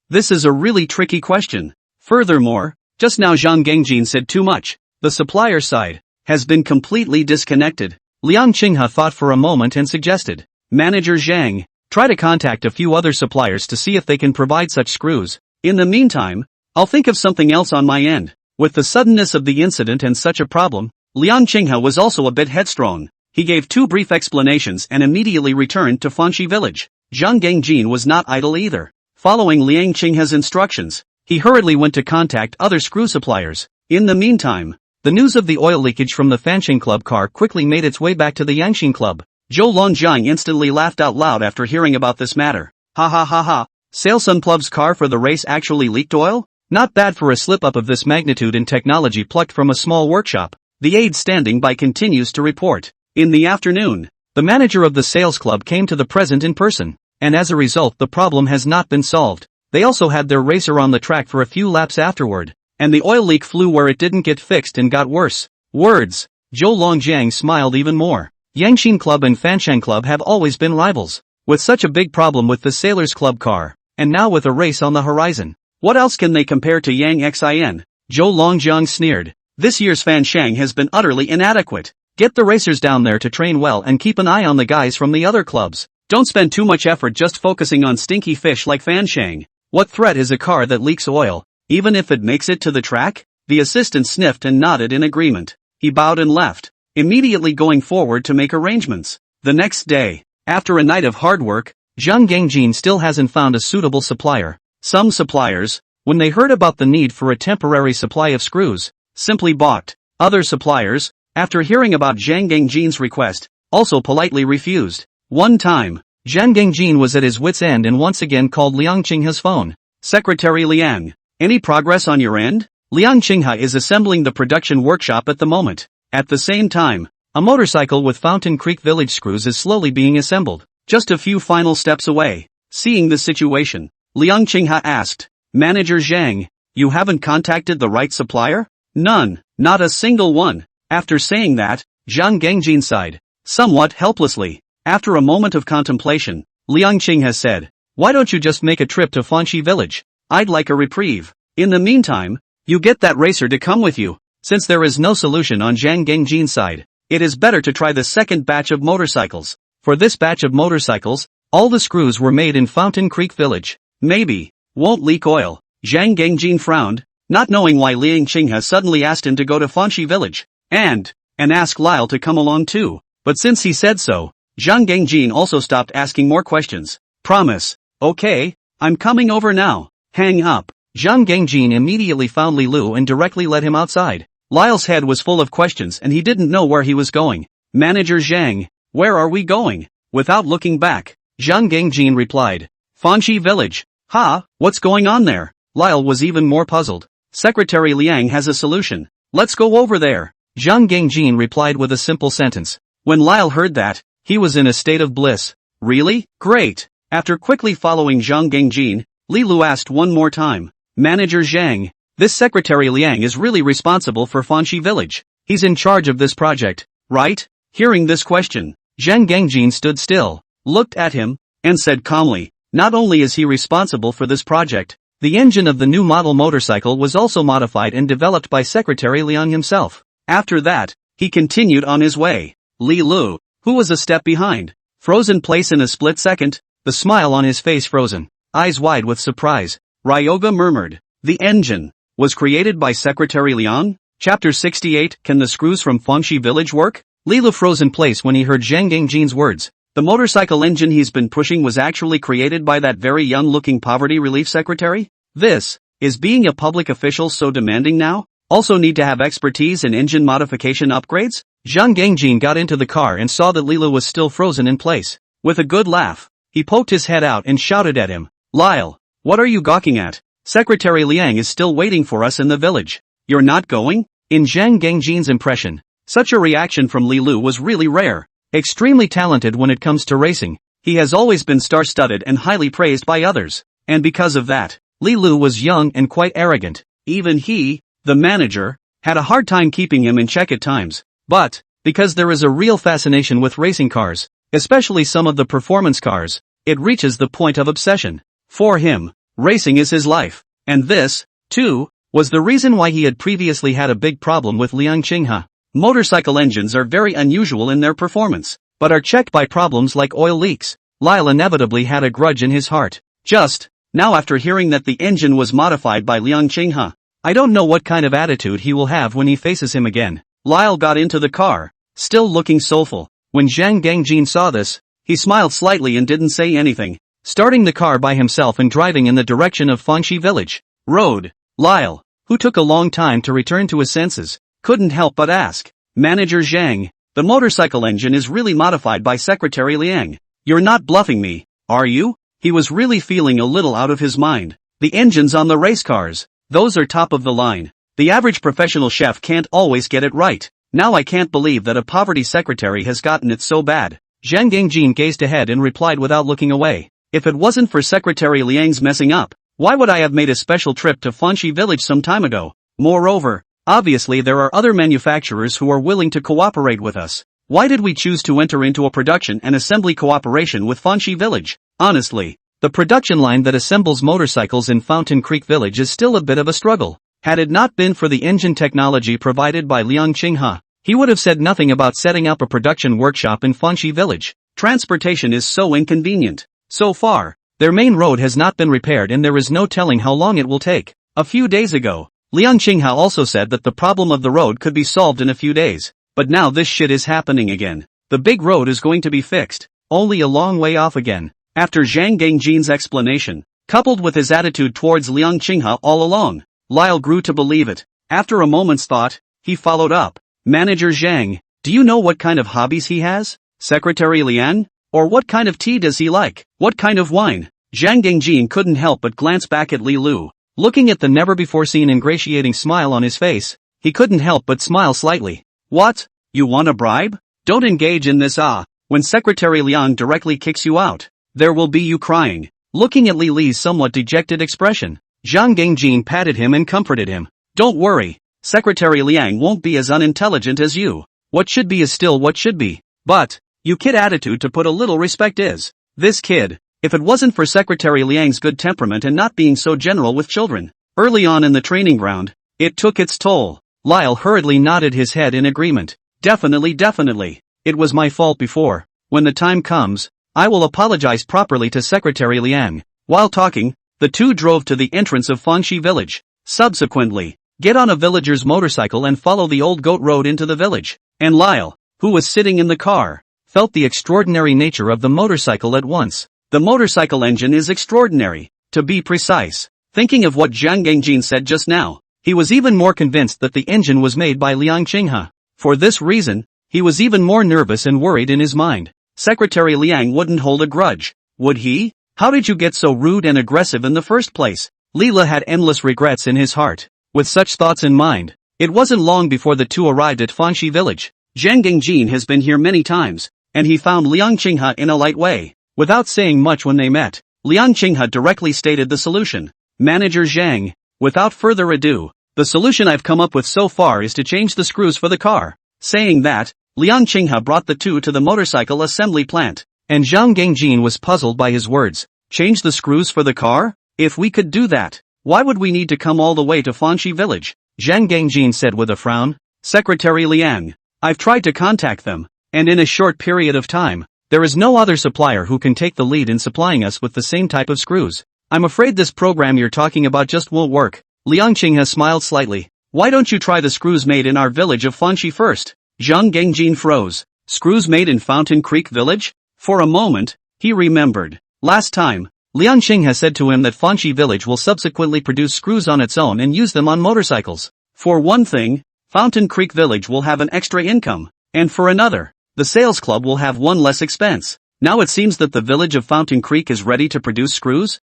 This is a really tricky question. Furthermore, just now Zhang Gangjin said too much. The supplier side has been completely disconnected. Liang Qinghe thought for a moment and suggested, Manager Zhang, try to contact a few other suppliers to see if they can provide such screws. In the meantime, I'll think of something else on my end. With the suddenness of the incident and such a problem, Liang Qinghe was also a bit headstrong. He gave 2 brief explanations and immediately returned to Fanxi village. Zhang Gangjin was not idle either. Following Liang Qinghe's instructions, he hurriedly went to contact other screw suppliers. In the meantime, the news of the oil leakage from the Fanxing Club car quickly made its way back to the Yangxin Club. Zhou Longjiang instantly laughed out loud after hearing about this matter. Ha ha ha ha, Sailsun Club's car for the race actually leaked oil? Not bad for a slip-up of this magnitude in technology plucked from a small workshop. The aide standing by continues to report. In the afternoon, the manager of the sales club came to the present in person, and as a result the problem has not been solved. They also had their racer on the track for a few laps afterward, and the oil leak flew where it didn't get fixed and got worse. Words. Zhou Longjiang smiled even more. Yangxin Club and Fansheng Club have always been rivals. With such a big problem with the Sailors Club car, and now with a race on the horizon, what else can they compare to Yang Xin? Zhou Longjiang sneered. This year's Fansheng has been utterly inadequate. Get the racers down there to train well and keep an eye on the guys from the other clubs. Don't spend too much effort just focusing on stinky fish like Fansheng. What threat is a car that leaks oil, even if it makes it to the track? The assistant sniffed and nodded in agreement. He bowed and left, immediately going forward to make arrangements. The next day, after a night of hard work, Zhang Gangjin still hasn't found a suitable supplier. Some suppliers, when they heard about the need for a temporary supply of screws, simply balked. Other suppliers, after hearing about Zhang Gangjin's request, also politely refused. One time, Zhang Gangjin was at his wit's end and once again called Liang Qinghe's phone. Secretary Liang, any progress on your end? Liang Qinghe is assembling the production workshop at the moment. At the same time, a motorcycle with Fountain Creek Village screws is slowly being assembled, just a few final steps away. Seeing the situation, Liang Qinghe asked, Manager Zhang, you haven't contacted the right supplier? None, not a single one. After saying that, Zhang Gangjin sighed, somewhat helplessly. After a moment of contemplation, Liang Qinghe said, why don't you just make a trip to Fanxi village? I'd like a reprieve. In the meantime, you get that racer to come with you. Since there is no solution on Zhang Gangjin's side, it is better to try the second batch of motorcycles. For this batch of motorcycles, all the screws were made in Fountain Creek Village. Maybe won't leak oil. Zhang Gangjin frowned, not knowing why Liang Qinghe suddenly asked him to go to Fanxi village, and ask Lyle to come along too. But since he said so, Zhang Gangjin also stopped asking more questions. Promise. Okay, I'm coming over now. Hang up. Zhang Gangjin immediately found Li Lu and directly led him outside. Lyle's head was full of questions and he didn't know where he was going. Manager Zhang, where are we going? Without looking back, Zhang Gangjin replied, Fanxi village. Ha, what's going on there? Lyle was even more puzzled. Secretary Liang has a solution. Let's go over there. Zhang Gangjin replied with a simple sentence. When Lyle heard that, he was in a state of bliss. Really? Great. After quickly following Zhang Gangjin, Li Lu asked one more time. Manager Zhang, this Secretary Liang is really responsible for Fanxi village. He's in charge of this project, right? Hearing this question, Zhang Gangjin stood still, looked at him, and said calmly, not only is he responsible for this project, the engine of the new model motorcycle was also modified and developed by Secretary Liang himself. After that, he continued on his way. Li Lu, who was a step behind, froze in place in a split second, the smile on his face frozen, eyes wide with surprise. Ryoga murmured, "The engine was created by Secretary Liang?" Chapter 68, Can the screws from Fangxi village work? Li Lu froze in place when he heard Zhang Gangjin's words. The motorcycle engine he's been pushing was actually created by that very young-looking poverty relief secretary? This is being a public official so demanding now? Also need to have expertise in engine modification upgrades? Zhang Gangjin got into the car and saw that Li Lu was still frozen in place. With a good laugh, he poked his head out and shouted at him, "Lyle, what are you gawking at? Secretary Liang is still waiting for us in the village. You're not going?" In Zhang Gangjin's impression, such a reaction from Li Lu was really rare. Extremely talented when it comes to racing, he has always been star-studded and highly praised by others. And because of that, Li Lu was young and quite arrogant. Even he, the manager, had a hard time keeping him in check at times. But, because there is a real fascination with racing cars, especially some of the performance cars, it reaches the point of obsession. For him, racing is his life. And this, too, was the reason why he had previously had a big problem with Liang Qinghe. Motorcycle engines are very unusual in their performance, but are checked by problems like oil leaks. Lyle inevitably had a grudge in his heart. Just now after hearing that the engine was modified by Liang Qinghe, I don't know what kind of attitude he will have when he faces him again. Lyle got into the car, still looking soulful. When Zhang Gangjin saw this, he smiled slightly and didn't say anything, starting the car by himself and driving in the direction of Fangxi village. Road. Lyle, who took a long time to return to his senses, couldn't help but ask, "Manager Zhang, the motorcycle engine is really modified by Secretary Liang. You're not bluffing me, are you?" He was really feeling a little out of his mind. The engines on the race cars, those are top of the line. The average professional chef can't always get it right. Now I can't believe that a poverty secretary has gotten it so bad. Zhang Gangjin gazed ahead and replied without looking away. If it wasn't for Secretary Liang's messing up, why would I have made a special trip to Fangxi village some time ago? Moreover, obviously there are other manufacturers who are willing to cooperate with us. Why did we choose to enter into a production and assembly cooperation with Fangxi village? Honestly, the production line that assembles motorcycles in Fountain Creek village is still a bit of a struggle. Had it not been for the engine technology provided by Liang Qinghe, he would have said nothing about setting up a production workshop in Fangxi village. Transportation is so inconvenient. So far, their main road has not been repaired and there is no telling how long it will take. A few days ago, Liang Qinghe also said that the problem of the road could be solved in a few days. But now this shit is happening again. The big road is going to be fixed, only a long way off again. After Zhang Gangjin's explanation, coupled with his attitude towards Liang Qinghe all along, Lyle grew to believe it. After a moment's thought, he followed up. "Manager Zhang, do you know what kind of hobbies he has? Secretary Liang? Or what kind of tea does he like? What kind of wine?" Zhang Gangjin couldn't help but glance back at Li Lu. Looking at the never-before-seen ingratiating smile on his face, he couldn't help but smile slightly. "What? You want a bribe? Don't engage in this when Secretary Liang directly kicks you out, there will be you crying." Looking at Li Li's somewhat dejected expression, Zhang Gangjin patted him and comforted him. "Don't worry, Secretary Liang won't be as unintelligent as you. What should be is still what should be. But, you kid attitude to put a little respect is. This kid, if it wasn't for Secretary Liang's good temperament and not being so general with children, early on in the training ground, it took its toll." Lyle hurriedly nodded his head in agreement. Definitely. It was my fault before. When the time comes, I will apologize properly to Secretary Liang." While talking, the two drove to the entrance of Fangxi village. Subsequently, get on a villager's motorcycle and follow the old goat road into the village. And Lyle, who was sitting in the car, felt the extraordinary nature of the motorcycle at once. The motorcycle engine is extraordinary, to be precise. Thinking of what Zhang Gangjin said just now, he was even more convinced that the engine was made by Liang Qinghe. For this reason, he was even more nervous and worried in his mind. Secretary Liang wouldn't hold a grudge, would he? How did you get so rude and aggressive in the first place? Leela had endless regrets in his heart. With such thoughts in mind, it wasn't long before the two arrived at Fangxi village. Zhang Gangjin has been here many times, and he found Liang Qinghe in a light way. Without saying much when they met, Liang Qinghe directly stated the solution. "Manager Zhang, without further ado, the solution I've come up with so far is to change the screws for the car." Saying that, Liang Qinghe brought the two to the motorcycle assembly plant, and Zhang Gangjin was puzzled by his words. Change the screws for the car? If we could do that, why would we need to come all the way to Fangxi village? Zhang Gangjin said with a frown. Secretary Liang, I've tried to contact them, and in a short period of time. There is no other supplier who can take the lead in supplying us with the same type of screws. I'm afraid this program you're talking about just won't work. Liang Qinghe smiled slightly. Why don't you try the screws made in our village of Fanxi first? Zhang Gengjin froze. Screws made in Fountain Creek Village? For a moment, he remembered. Last time, Liang Qinghe said to him that Fanxi Village will subsequently produce screws on its own and use them on motorcycles. For one thing, Fountain Creek Village will have an extra income, and for another, the sales club will have one less expense. Now it seems that the village of Fountain Creek is ready to produce screws?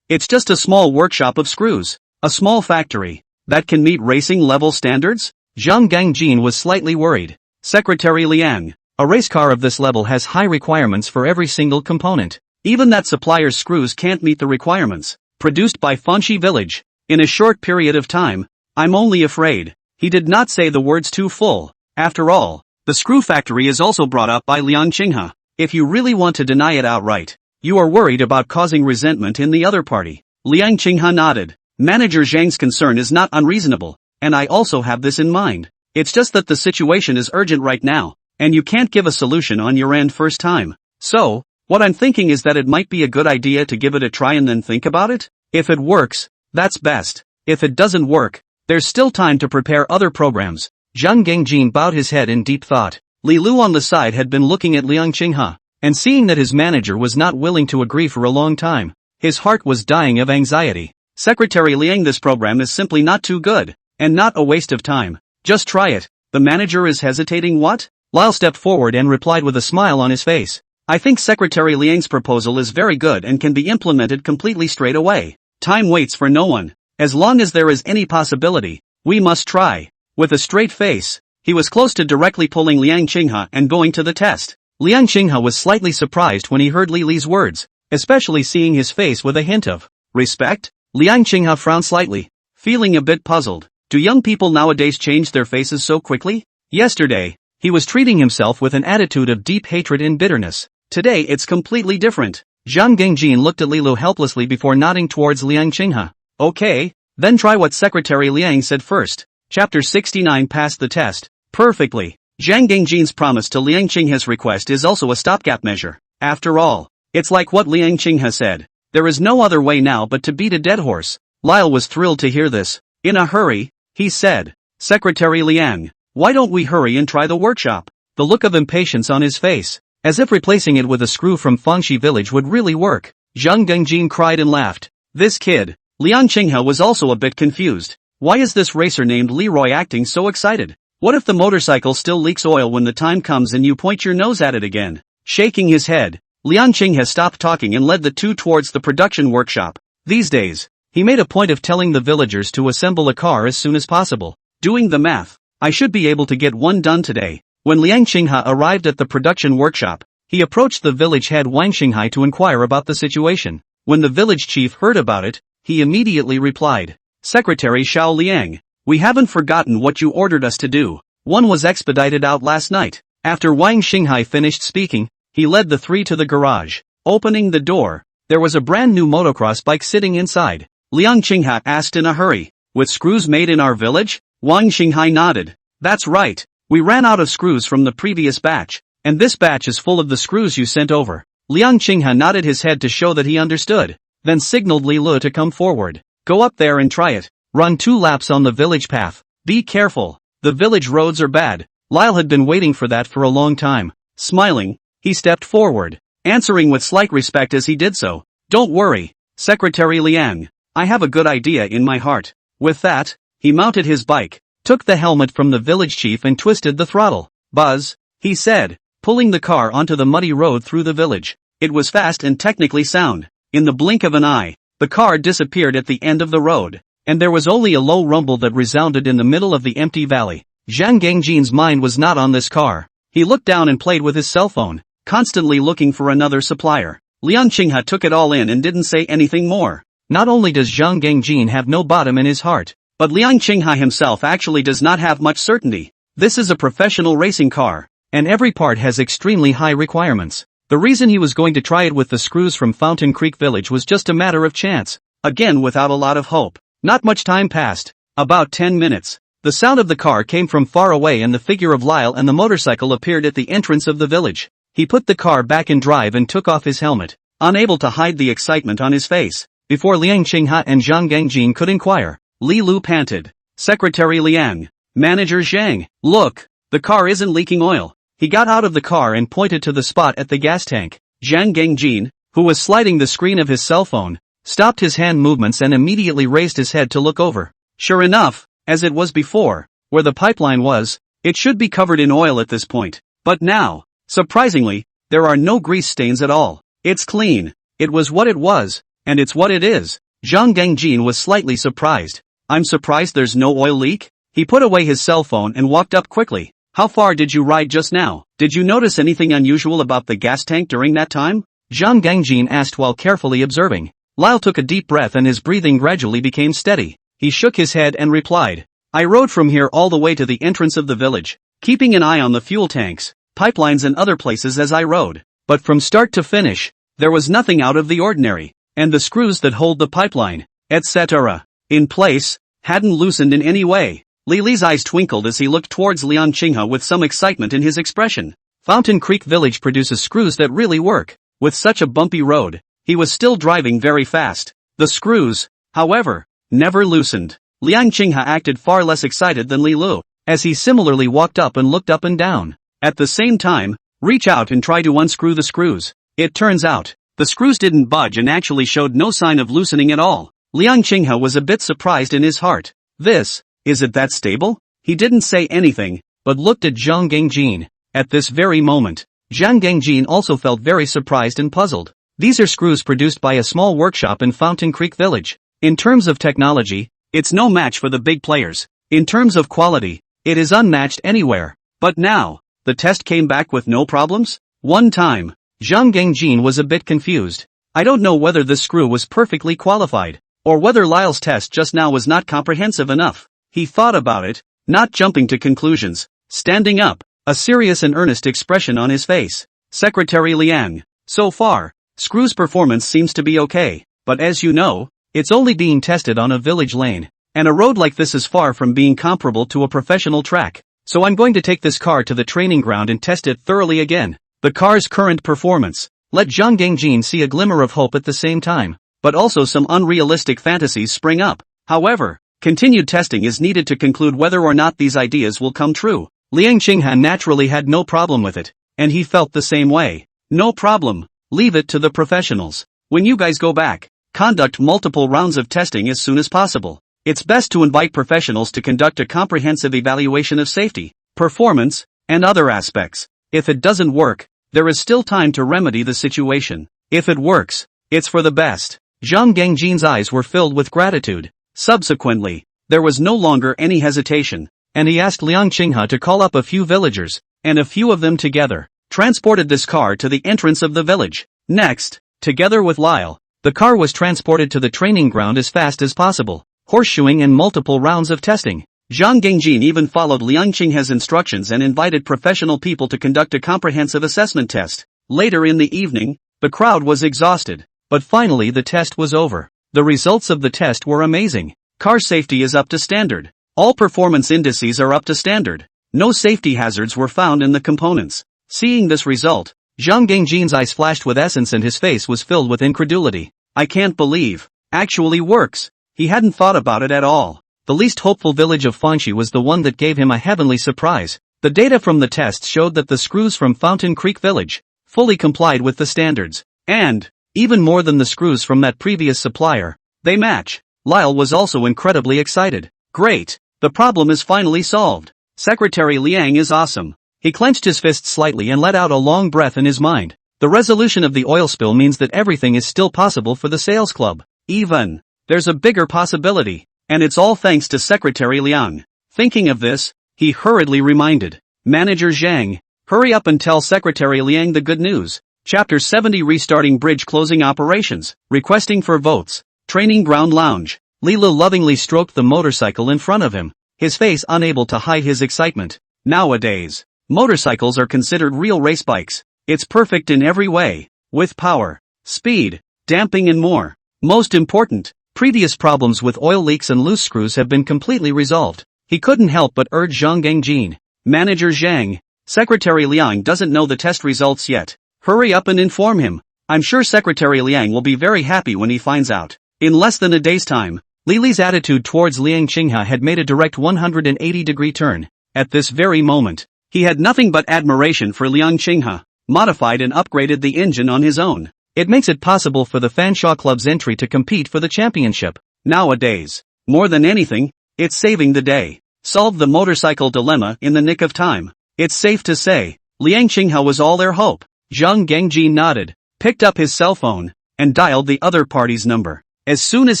It's just a small workshop of screws. A small factory that can meet racing level standards? Zhang Gengjin was slightly worried. Secretary Liang, a race car of this level has high requirements for every single component. Even that supplier's screws can't meet the requirements. Produced by Fanxi Village, in a short period of time. I'm only afraid. He did not say the words too full. After all, the screw factory is also brought up by Liang Qinghe. If you really want to deny it outright, you are worried about causing resentment in the other party. Liang Qinghe nodded. Manager Zhang's concern is not unreasonable, and I also have this in mind. It's just that the situation is urgent right now, and you can't give a solution on your end first time. So, what I'm thinking is that it might be a good idea to give it a try and then think about it. If it works, that's best. If it doesn't work, there's still time to prepare other programs. Zhang Gengjin bowed his head in deep thought. Li Lu on the side had been looking at Liang Qinghe, and seeing that his manager was not willing to agree for a long time, his heart was dying of anxiety. Secretary Liang, this program is simply not too good, and not a waste of time. Just try it. The manager is hesitating. What? Lyle stepped forward and replied with a smile on his face. I think Secretary Liang's proposal is very good and can be implemented completely straight away. Time waits for no one. As long as there is any possibility, we must try. With a straight face, he was close to directly pulling Liang Qinghe and going to the test. Liang Qinghe was slightly surprised when he heard Li Li's words, especially seeing his face with a hint of respect. Liang Qinghe frowned slightly, feeling a bit puzzled. Do young people nowadays change their faces so quickly? Yesterday, he was treating himself with an attitude of deep hatred and bitterness. Today it's completely different. Zhang Gengjin looked at Li Lu helplessly before nodding towards Liang Qinghe. Okay, then try what Secretary Liang said first. Chapter 69 passed the test perfectly. Zhang Gengjin's promise to Liang Qinghe's request is also a stopgap measure. After all, it's like what Liang Qinghe said. There is no other way now but to beat a dead horse. Lyle was thrilled to hear this. In a hurry, he said, Secretary Liang, why don't we hurry and try the workshop? The look of impatience on his face, as if replacing it with a screw from Fanxi Village would really work. Zhang Gengjin cried and laughed. This kid. Liang Qinghe was also a bit confused. Why is this racer named Leroy acting so excited? What if the motorcycle still leaks oil when the time comes and you point your nose at it again? Shaking his head, Liang Qinghe stopped talking and led the two towards the production workshop. These days, he made a point of telling the villagers to assemble a car as soon as possible. Doing the math, I should be able to get one done today. When Liang Qinghe arrived at the production workshop, he approached the village head Wang Xinghai to inquire about the situation. When the village chief heard about it, he immediately replied, Secretary Xiao Liang, we haven't forgotten what you ordered us to do. One was expedited out last night. After Wang Xinghai finished speaking, he led the three to the garage. Opening the door, there was a brand new motocross bike sitting inside. Liang Qinghe asked in a hurry, with screws made in our village? Wang Xinghai nodded. That's right. We ran out of screws from the previous batch, and this batch is full of the screws you sent over. Liang Qinghe nodded his head to show that he understood, then signaled Li Lu to come forward. Go up there and try it. Run 2 laps on the village path. Be careful. The village roads are bad. Lyle had been waiting for that for a long time. Smiling, he stepped forward, answering with slight respect as he did so. Don't worry, Secretary Liang. I have a good idea in my heart. With that, he mounted his bike, took the helmet from the village chief and twisted the throttle. Buzz, he said, pulling the car onto the muddy road through the village. It was fast and technically sound. In the blink of an eye, the car disappeared at the end of the road, and there was only a low rumble that resounded in the middle of the empty valley. Zhang Gengjin's mind was not on this car. He looked down and played with his cell phone, constantly looking for another supplier. Liang Qinghe took it all in and didn't say anything more. Not only does Zhang Gengjin have no bottom in his heart, but Liang Qinghe himself actually does not have much certainty. This is a professional racing car, and every part has extremely high requirements. The reason he was going to try it with the screws from Fountain Creek Village was just a matter of chance. Again, without a lot of hope. Not much time passed. About 10 minutes. The sound of the car came from far away and the figure of Lyle and the motorcycle appeared at the entrance of the village. He put the car back in drive and took off his helmet, unable to hide the excitement on his face. Before Liang Qinghe and Zhang Gangjin could inquire, Li Lu panted. Secretary Liang. Manager Zhang. Look, the car isn't leaking oil. He got out of the car and pointed to the spot at the gas tank. Zhang Gangjin, who was sliding the screen of his cell phone, stopped his hand movements and immediately raised his head to look over. Sure enough, as it was before, where the pipeline was, it should be covered in oil at this point. But now, surprisingly, there are no grease stains at all. It's clean. It was what it was, and it's what it is. Zhang Gangjin was slightly surprised. I'm surprised there's no oil leak? He put away his cell phone and walked up quickly. How far did you ride just now? Did you notice anything unusual about the gas tank during that time? Zhang Gangjin asked while carefully observing. Lyle took a deep breath and his breathing gradually became steady. He shook his head and replied. I rode from here all the way to the entrance of the village, keeping an eye on the fuel tanks, pipelines and other places as I rode. But from start to finish, there was nothing out of the ordinary, and the screws that hold the pipeline, etc., in place, hadn't loosened in any way. Li Li's eyes twinkled as he looked towards Liang Qinghe with some excitement in his expression. Fountain Creek Village produces screws that really work. With such a bumpy road, he was still driving very fast. The screws, however, never loosened. Liang Qinghe acted far less excited than Li Lu, as he similarly walked up and looked up and down. At the same time, reach out and try to unscrew the screws. It turns out, the screws didn't budge and actually showed no sign of loosening at all. Liang Qinghe was a bit surprised in his heart. Is it that stable? He didn't say anything, but looked at Zhang Gangjin. At this very moment, Zhang Gangjin also felt very surprised and puzzled. These are screws produced by a small workshop in Fountain Creek Village. In terms of technology, it's no match for the big players. In terms of quality, it is unmatched anywhere. But now, the test came back with no problems? One time, Zhang Gangjin was a bit confused. I don't know whether this screw was perfectly qualified, or whether Lyle's test just now was not comprehensive enough. He thought about it, not jumping to conclusions, standing up, a serious and earnest expression on his face. Secretary Liang. So far, screw's performance seems to be okay, but as you know, it's only being tested on a village lane, and a road like this is far from being comparable to a professional track. So I'm going to take this car to the training ground and test it thoroughly again. The car's current performance. Let Zhang Gangjin see a glimmer of hope at the same time, but also some unrealistic fantasies spring up. However, continued testing is needed to conclude whether or not these ideas will come true. Liang Qinghe naturally had no problem with it, and he felt the same way. No problem, leave it to the professionals. When you guys go back, conduct multiple rounds of testing as soon as possible. It's best to invite professionals to conduct a comprehensive evaluation of safety, performance, and other aspects. If it doesn't work, there is still time to remedy the situation. If it works, it's for the best. Zhang Gangjin's eyes were filled with gratitude. Subsequently, there was no longer any hesitation, and he asked Liang Qinghe to call up a few villagers, and a few of them together transported this car to the entrance of the village. Next, together with Lyle, the car was transported to the training ground as fast as possible, horseshoeing and multiple rounds of testing. Zhang Gangjin even followed Liang Qinghe's instructions and invited professional people to conduct a comprehensive assessment test. Later in the evening, the crowd was exhausted, but finally the test was over. The results of the test were amazing. Car safety is up to standard. All performance indices are up to standard. No safety hazards were found in the components. Seeing this result, Zhang Gangjin's eyes flashed with essence and his face was filled with incredulity. I can't believe. Actually works. He hadn't thought about it at all. The least hopeful village of Fangxi was the one that gave him a heavenly surprise. The data from the test showed that the screws from Fountain Creek Village fully complied with the standards. And, even more than the screws from that previous supplier, they match. Lyle was also incredibly excited. Great! The problem is finally solved. Secretary Liang is awesome. He clenched his fist slightly and let out a long breath in his mind. The resolution of the oil spill means that everything is still possible for the sales club. Even, there's a bigger possibility. And it's all thanks to Secretary Liang. Thinking of this, he hurriedly reminded Manager Zhang, hurry up and tell Secretary Liang the good news. Chapter 70 Restarting Bridge Closing Operations, Requesting for Votes, Training Ground Lounge. Li Lu lovingly stroked the motorcycle in front of him, his face unable to hide his excitement. Nowadays, motorcycles are considered real race bikes. It's perfect in every way, with power, speed, damping and more. Most important, previous problems with oil leaks and loose screws have been completely resolved. he couldn't help but urge Zhang Gangjin. Manager Zhang, Secretary Liang doesn't know the test results yet. Hurry up and inform him. I'm sure Secretary Liang will be very happy when he finds out. In less than a day's time, Li Li's attitude towards Liang Qinghe had made a direct 180-degree turn. At this very moment, he had nothing but admiration for Liang Qinghe, modified and upgraded the engine on his own. It makes it possible for the Fanshawe Club's entry to compete for the championship. Nowadays, more than anything, it's saving the day. Solved the motorcycle dilemma in the nick of time. It's safe to say, Liang Qinghe was all their hope. Zhang Gangjin nodded, picked up his cell phone, and dialed the other party's number. As soon as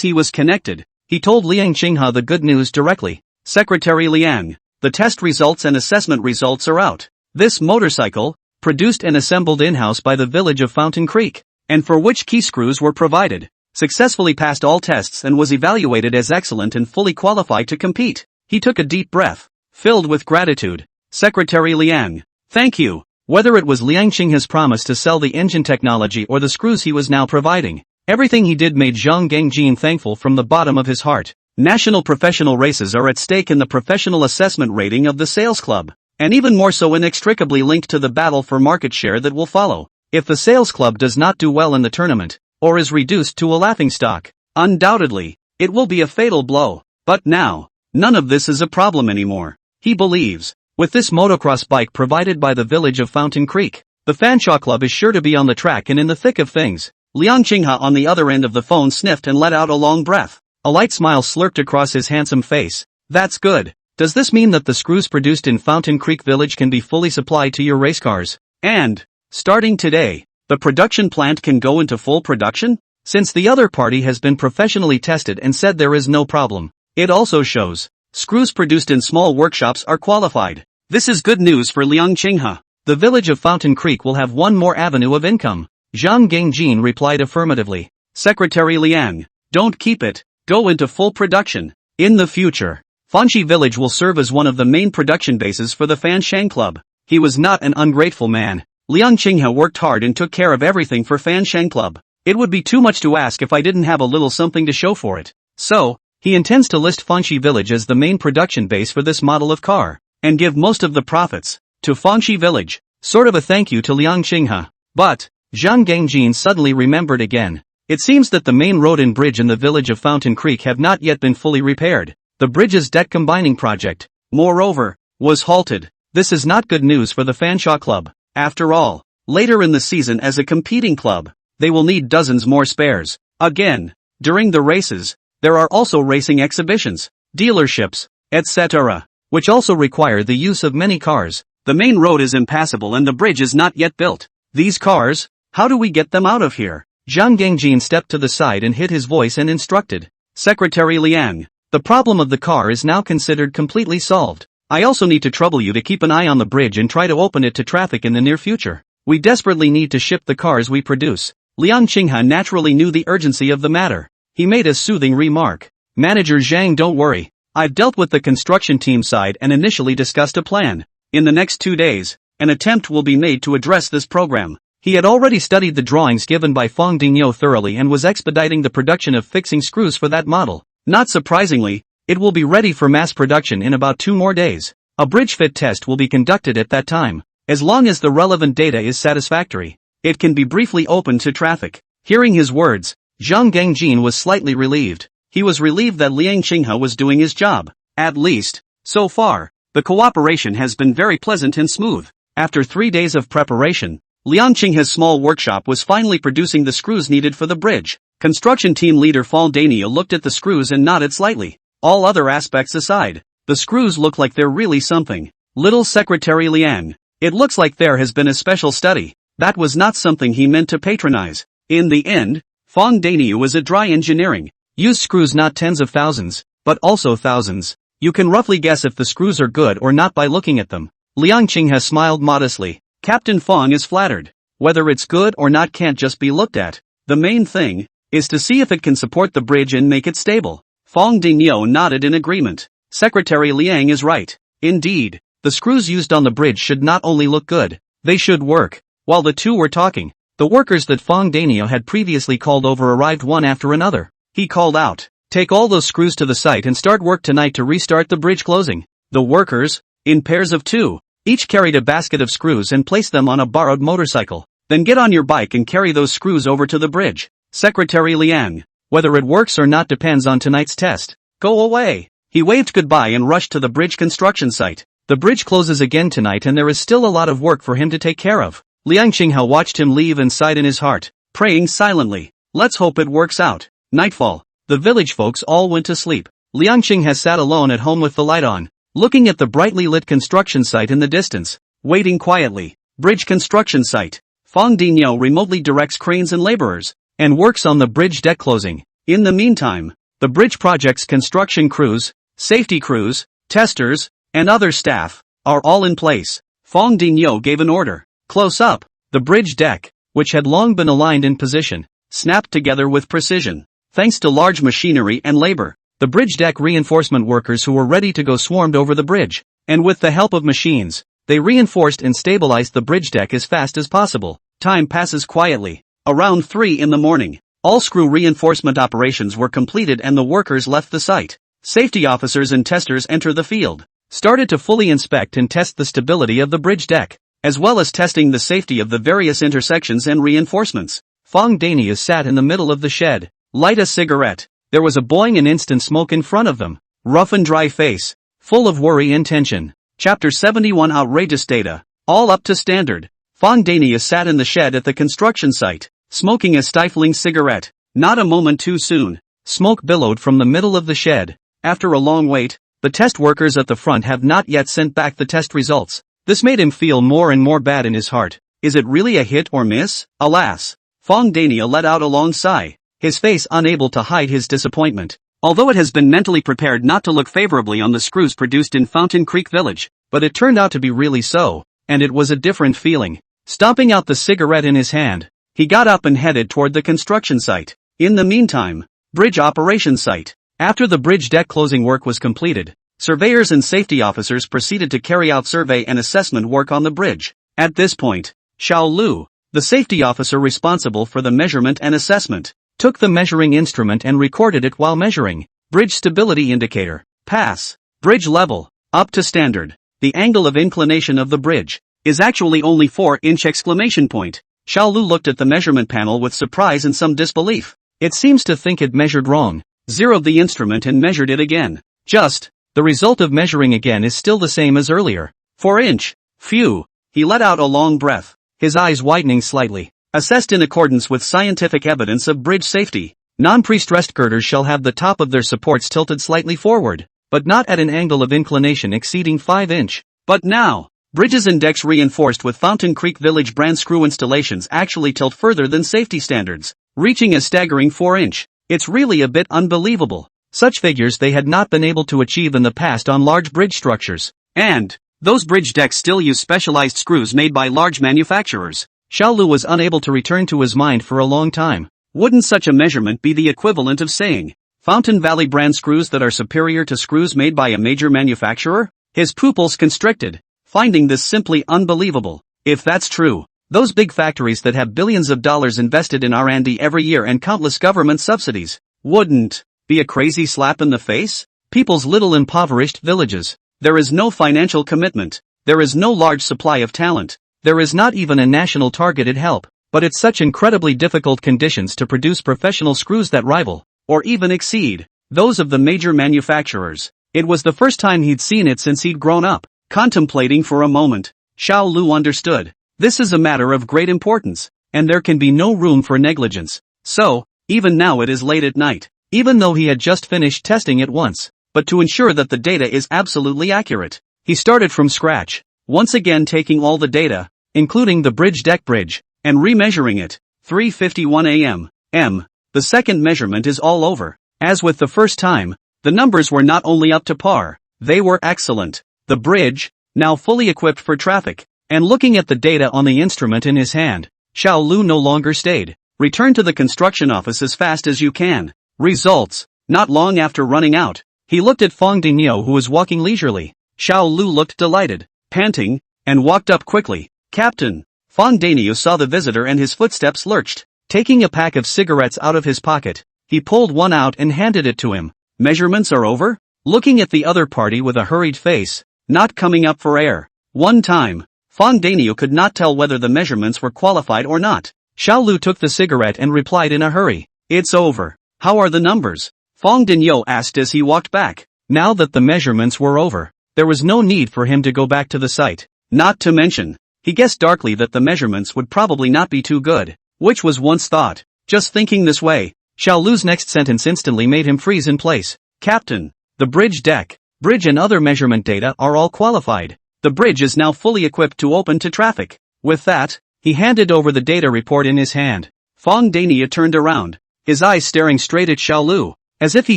he was connected, he told Liang Qinghe the good news directly. Secretary Liang, the test results and assessment results are out. This motorcycle, produced and assembled in-house by the village of Fountain Creek, and for which key screws were provided, successfully passed all tests and was evaluated as excellent and fully qualified to compete. He took a deep breath, filled with gratitude. Secretary Liang, thank you. Whether it was Liang Qinghe's promise to sell the engine technology or the screws he was now providing, everything he did made Zhang Gangjin thankful from the bottom of his heart. National professional races are at stake in the professional assessment rating of the sales club, and even more so inextricably linked to the battle for market share that will follow. If the sales club does not do well in the tournament, or is reduced to a laughingstock, undoubtedly, it will be a fatal blow. But now, none of this is a problem anymore. He believes, with this motocross bike provided by the village of Fountain Creek, the Fanshawe Club is sure to be on the track and in the thick of things. Liang Qinghe on the other end of the phone sniffed and let out a long breath. A light smile slurped across his handsome face. That's good. Does this mean that the screws produced in Fountain Creek Village can be fully supplied to your race cars? And, starting today, the production plant can go into full production? Since the other party has been professionally tested and said there is no problem. It also shows, screws produced in small workshops are qualified. This is good news for Liang Qinghe. The village of Fountain Creek will have one more avenue of income. Zhang Gangjin replied affirmatively. Secretary Liang, don't keep it, go into full production. In the future, Fanshi Village will serve as one of the main production bases for the Fanshan Club. He was not an ungrateful man. Liang Qinghe worked hard and took care of everything for Fanshan Club. It would be too much to ask if I didn't have a little something to show for it. So, he intends to list Fanshi Village as the main production base for this model of car, and give most of the profits to Fanshi Village, sort of a thank you to Liang Qinghe. But, Zhang Gangjin suddenly remembered again. It seems that the main road and bridge in the village of Fountain Creek have not yet been fully repaired. The bridge's debt combining project, moreover, was halted. This is not good news for the Fanshawe Club. After all, later in the season as a competing club, they will need dozens more spares. Again, during the races, there are also racing exhibitions, dealerships, etc., which also require the use of many cars. The main road is impassable and the bridge is not yet built. These cars, how do we get them out of here? Zhang Gangjin stepped to the side and hid his voice and instructed. Secretary Liang, the problem of the car is now considered completely solved. I also need to trouble you to keep an eye on the bridge and try to open it to traffic in the near future. We desperately need to ship the cars we produce. Liang Qinghe naturally knew the urgency of the matter. He made a soothing remark. Manager Zhang, don't worry. I've dealt with the construction team side and initially discussed a plan. In the next 2 days, an attempt will be made to address this program. He had already studied the drawings given by Fong Dingyo thoroughly and was expediting the production of fixing screws for that model. Not surprisingly, it will be ready for mass production in about 2 more days. A bridge fit test will be conducted at that time. As long as the relevant data is satisfactory, it can be briefly opened to traffic. Hearing his words, Zhang Gangjin was slightly relieved. He was relieved that Liang Qinghe was doing his job. At least, so far, the cooperation has been very pleasant and smooth. After 3 days of preparation, Liang Qinghe's small workshop was finally producing the screws needed for the bridge. Construction team leader Fong Daniel looked at the screws and nodded slightly. All other aspects aside, the screws look like they're really something. Little Secretary Liang, it looks like there has been a special study. That was not something he meant to patronize. In the end, Fong Daniel is a dry engineering. Use screws not tens of thousands, but also thousands. You can roughly guess if the screws are good or not by looking at them. Liang Qinghe smiled modestly. Captain Fong is flattered. Whether it's good or not can't just be looked at. The main thing is to see if it can support the bridge and make it stable. Fong Dingyo nodded in agreement. Secretary Liang is right. Indeed, the screws used on the bridge should not only look good, they should work. While the two were talking, the workers that Fong Daniel had previously called over arrived one after another. He called out, take all those screws to the site and start work tonight to restart the bridge closing. The workers, in pairs of 2, each carried a basket of screws and placed them on a borrowed motorcycle. Then get on your bike and carry those screws over to the bridge. Secretary Liang. Whether it works or not depends on tonight's test. Go away. He waved goodbye and rushed to the bridge construction site. The bridge closes again tonight and there is still a lot of work for him to take care of. Liang Qinghao watched him leave and sighed in his heart, praying silently. Let's hope it works out. Nightfall. The village folks all went to sleep. Liang Qing has sat alone at home with the light on, looking at the brightly lit construction site in the distance, waiting quietly. Bridge construction site. Fang Dinyo remotely directs cranes and laborers, and works on the bridge deck closing. In the meantime, the bridge project's construction crews, safety crews, testers, and other staff, are all in place. Fang Dinyo gave an order. Close up. The bridge deck, which had long been aligned in position, snapped together with precision. Thanks to large machinery and labor, the bridge deck reinforcement workers who were ready to go swarmed over the bridge, and with the help of machines, they reinforced and stabilized the bridge deck as fast as possible. Time passes quietly. Around 3 in the morning, all screw reinforcement operations were completed and the workers left the site. Safety officers and testers enter the field, started to fully inspect and test the stability of the bridge deck, as well as testing the safety of the various intersections and reinforcements. Fang Danius sat in the middle of the shed, light a cigarette. There was a boing and instant smoke in front of them. Rough and dry face, full of worry and tension. Chapter 71 Outrageous data, all up to standard. Fang Danius sat in the shed at the construction site, smoking a stifling cigarette. Not a moment too soon. Smoke billowed from the middle of the shed. After a long wait, the test workers at the front have not yet sent back the test results. This made him feel more and more bad in his heart. Is it really a hit or miss? Alas. Fang Dania let out a long sigh, his face unable to hide his disappointment. Although it has been mentally prepared not to look favorably on the screws produced in Fountain Creek Village, but it turned out to be really so, and it was a different feeling. Stomping out the cigarette in his hand, he got up and headed toward the construction site. In the meantime, bridge operation site. After the bridge deck closing work was completed, surveyors and safety officers proceeded to carry out survey and assessment work on the bridge. At this point, Xiao Lu, the safety officer responsible for the measurement and assessment, took the measuring instrument and recorded it while measuring. Bridge stability indicator. Pass. Bridge level. Up to standard. The angle of inclination of the bridge is actually only 4-inch exclamation point. Xiao Lu looked at the measurement panel with surprise and some disbelief. It seems to think it measured wrong. Zeroed the instrument and measured it again. The result of measuring again is still the same as earlier. 4-inch. Phew. He let out a long breath, his eyes widening slightly. Assessed in accordance with scientific evidence of bridge safety, non-pre-stressed girders shall have the top of their supports tilted slightly forward, but not at an angle of inclination exceeding 5-inch. But now, bridges and decks reinforced with Fountain Creek Village brand screw installations actually tilt further than safety standards, reaching a staggering 4-inch. It's really a bit unbelievable. Such figures they had not been able to achieve in the past on large bridge structures. And those bridge decks still use specialized screws made by large manufacturers. Xiao Lu was unable to return to his mind for a long time. Wouldn't such a measurement be the equivalent of saying, Fountain Valley brand screws that are superior to screws made by a major manufacturer? His pupils constricted, finding this simply unbelievable. If that's true, those big factories that have billions of dollars invested in R&D every year and countless government subsidies, wouldn't be a crazy slap in the face? People's little impoverished villages. There is no financial commitment. There is no large supply of talent. There is not even a national targeted help. But it's such incredibly difficult conditions to produce professional screws that rival, or even exceed, those of the major manufacturers. It was the first time he'd seen it since he'd grown up. Contemplating for a moment, Xiao Lu understood. This is a matter of great importance, and there can be no room for negligence. So, even now it is late at night, even though he had just finished testing it once. But to ensure that the data is absolutely accurate, he started from scratch, once again taking all the data, including the bridge deck bridge, and remeasuring it. 3:51 a.m. The second measurement is all over. As with the first time, the numbers were not only up to par, they were excellent. The bridge, now fully equipped for traffic, and looking at the data on the instrument in his hand, Xiao Lu no longer stayed. Return to the construction office as fast as you can. Results. Not long after running out, he looked at Fang Dinyo who was walking leisurely. Xiao Lu looked delighted, panting, and walked up quickly. Captain. Fang Dinyo saw the visitor and his footsteps lurched. Taking a pack of cigarettes out of his pocket, He pulled one out and handed it to him. Measurements are over? Looking at the other party with a hurried face, not coming up for air. One time, Fong Daniel could not tell whether the measurements were qualified or not. Xiao Lu took the cigarette and replied in a hurry. It's over. How are the numbers? Fong Daniel asked as he walked back. Now that the measurements were over, there was no need for him to go back to the site. Not to mention, he guessed darkly that the measurements would probably not be too good, which was once thought. Just thinking this way, Xiao Lu's next sentence instantly made him freeze in place. Captain, the bridge deck, bridge and other measurement data are all qualified. The bridge is now fully equipped to open to traffic. With that, he handed over the data report in his hand. Fong Dania turned around, his eyes staring straight at Xiao Lu, as if he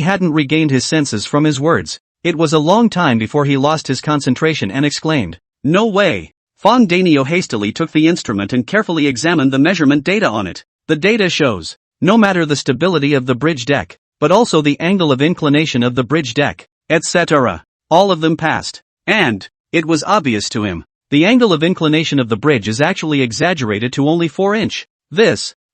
hadn't regained his senses from his words. It was a long time before he lost his concentration and exclaimed, "No way!" Fong Danio hastily took the instrument and carefully examined the measurement data on it. The data shows, no matter the stability of the bridge deck, but also the angle of inclination of the bridge deck, etc. All of them passed. And, it was obvious to him, the angle of inclination of the bridge is actually exaggerated to only 4 inch.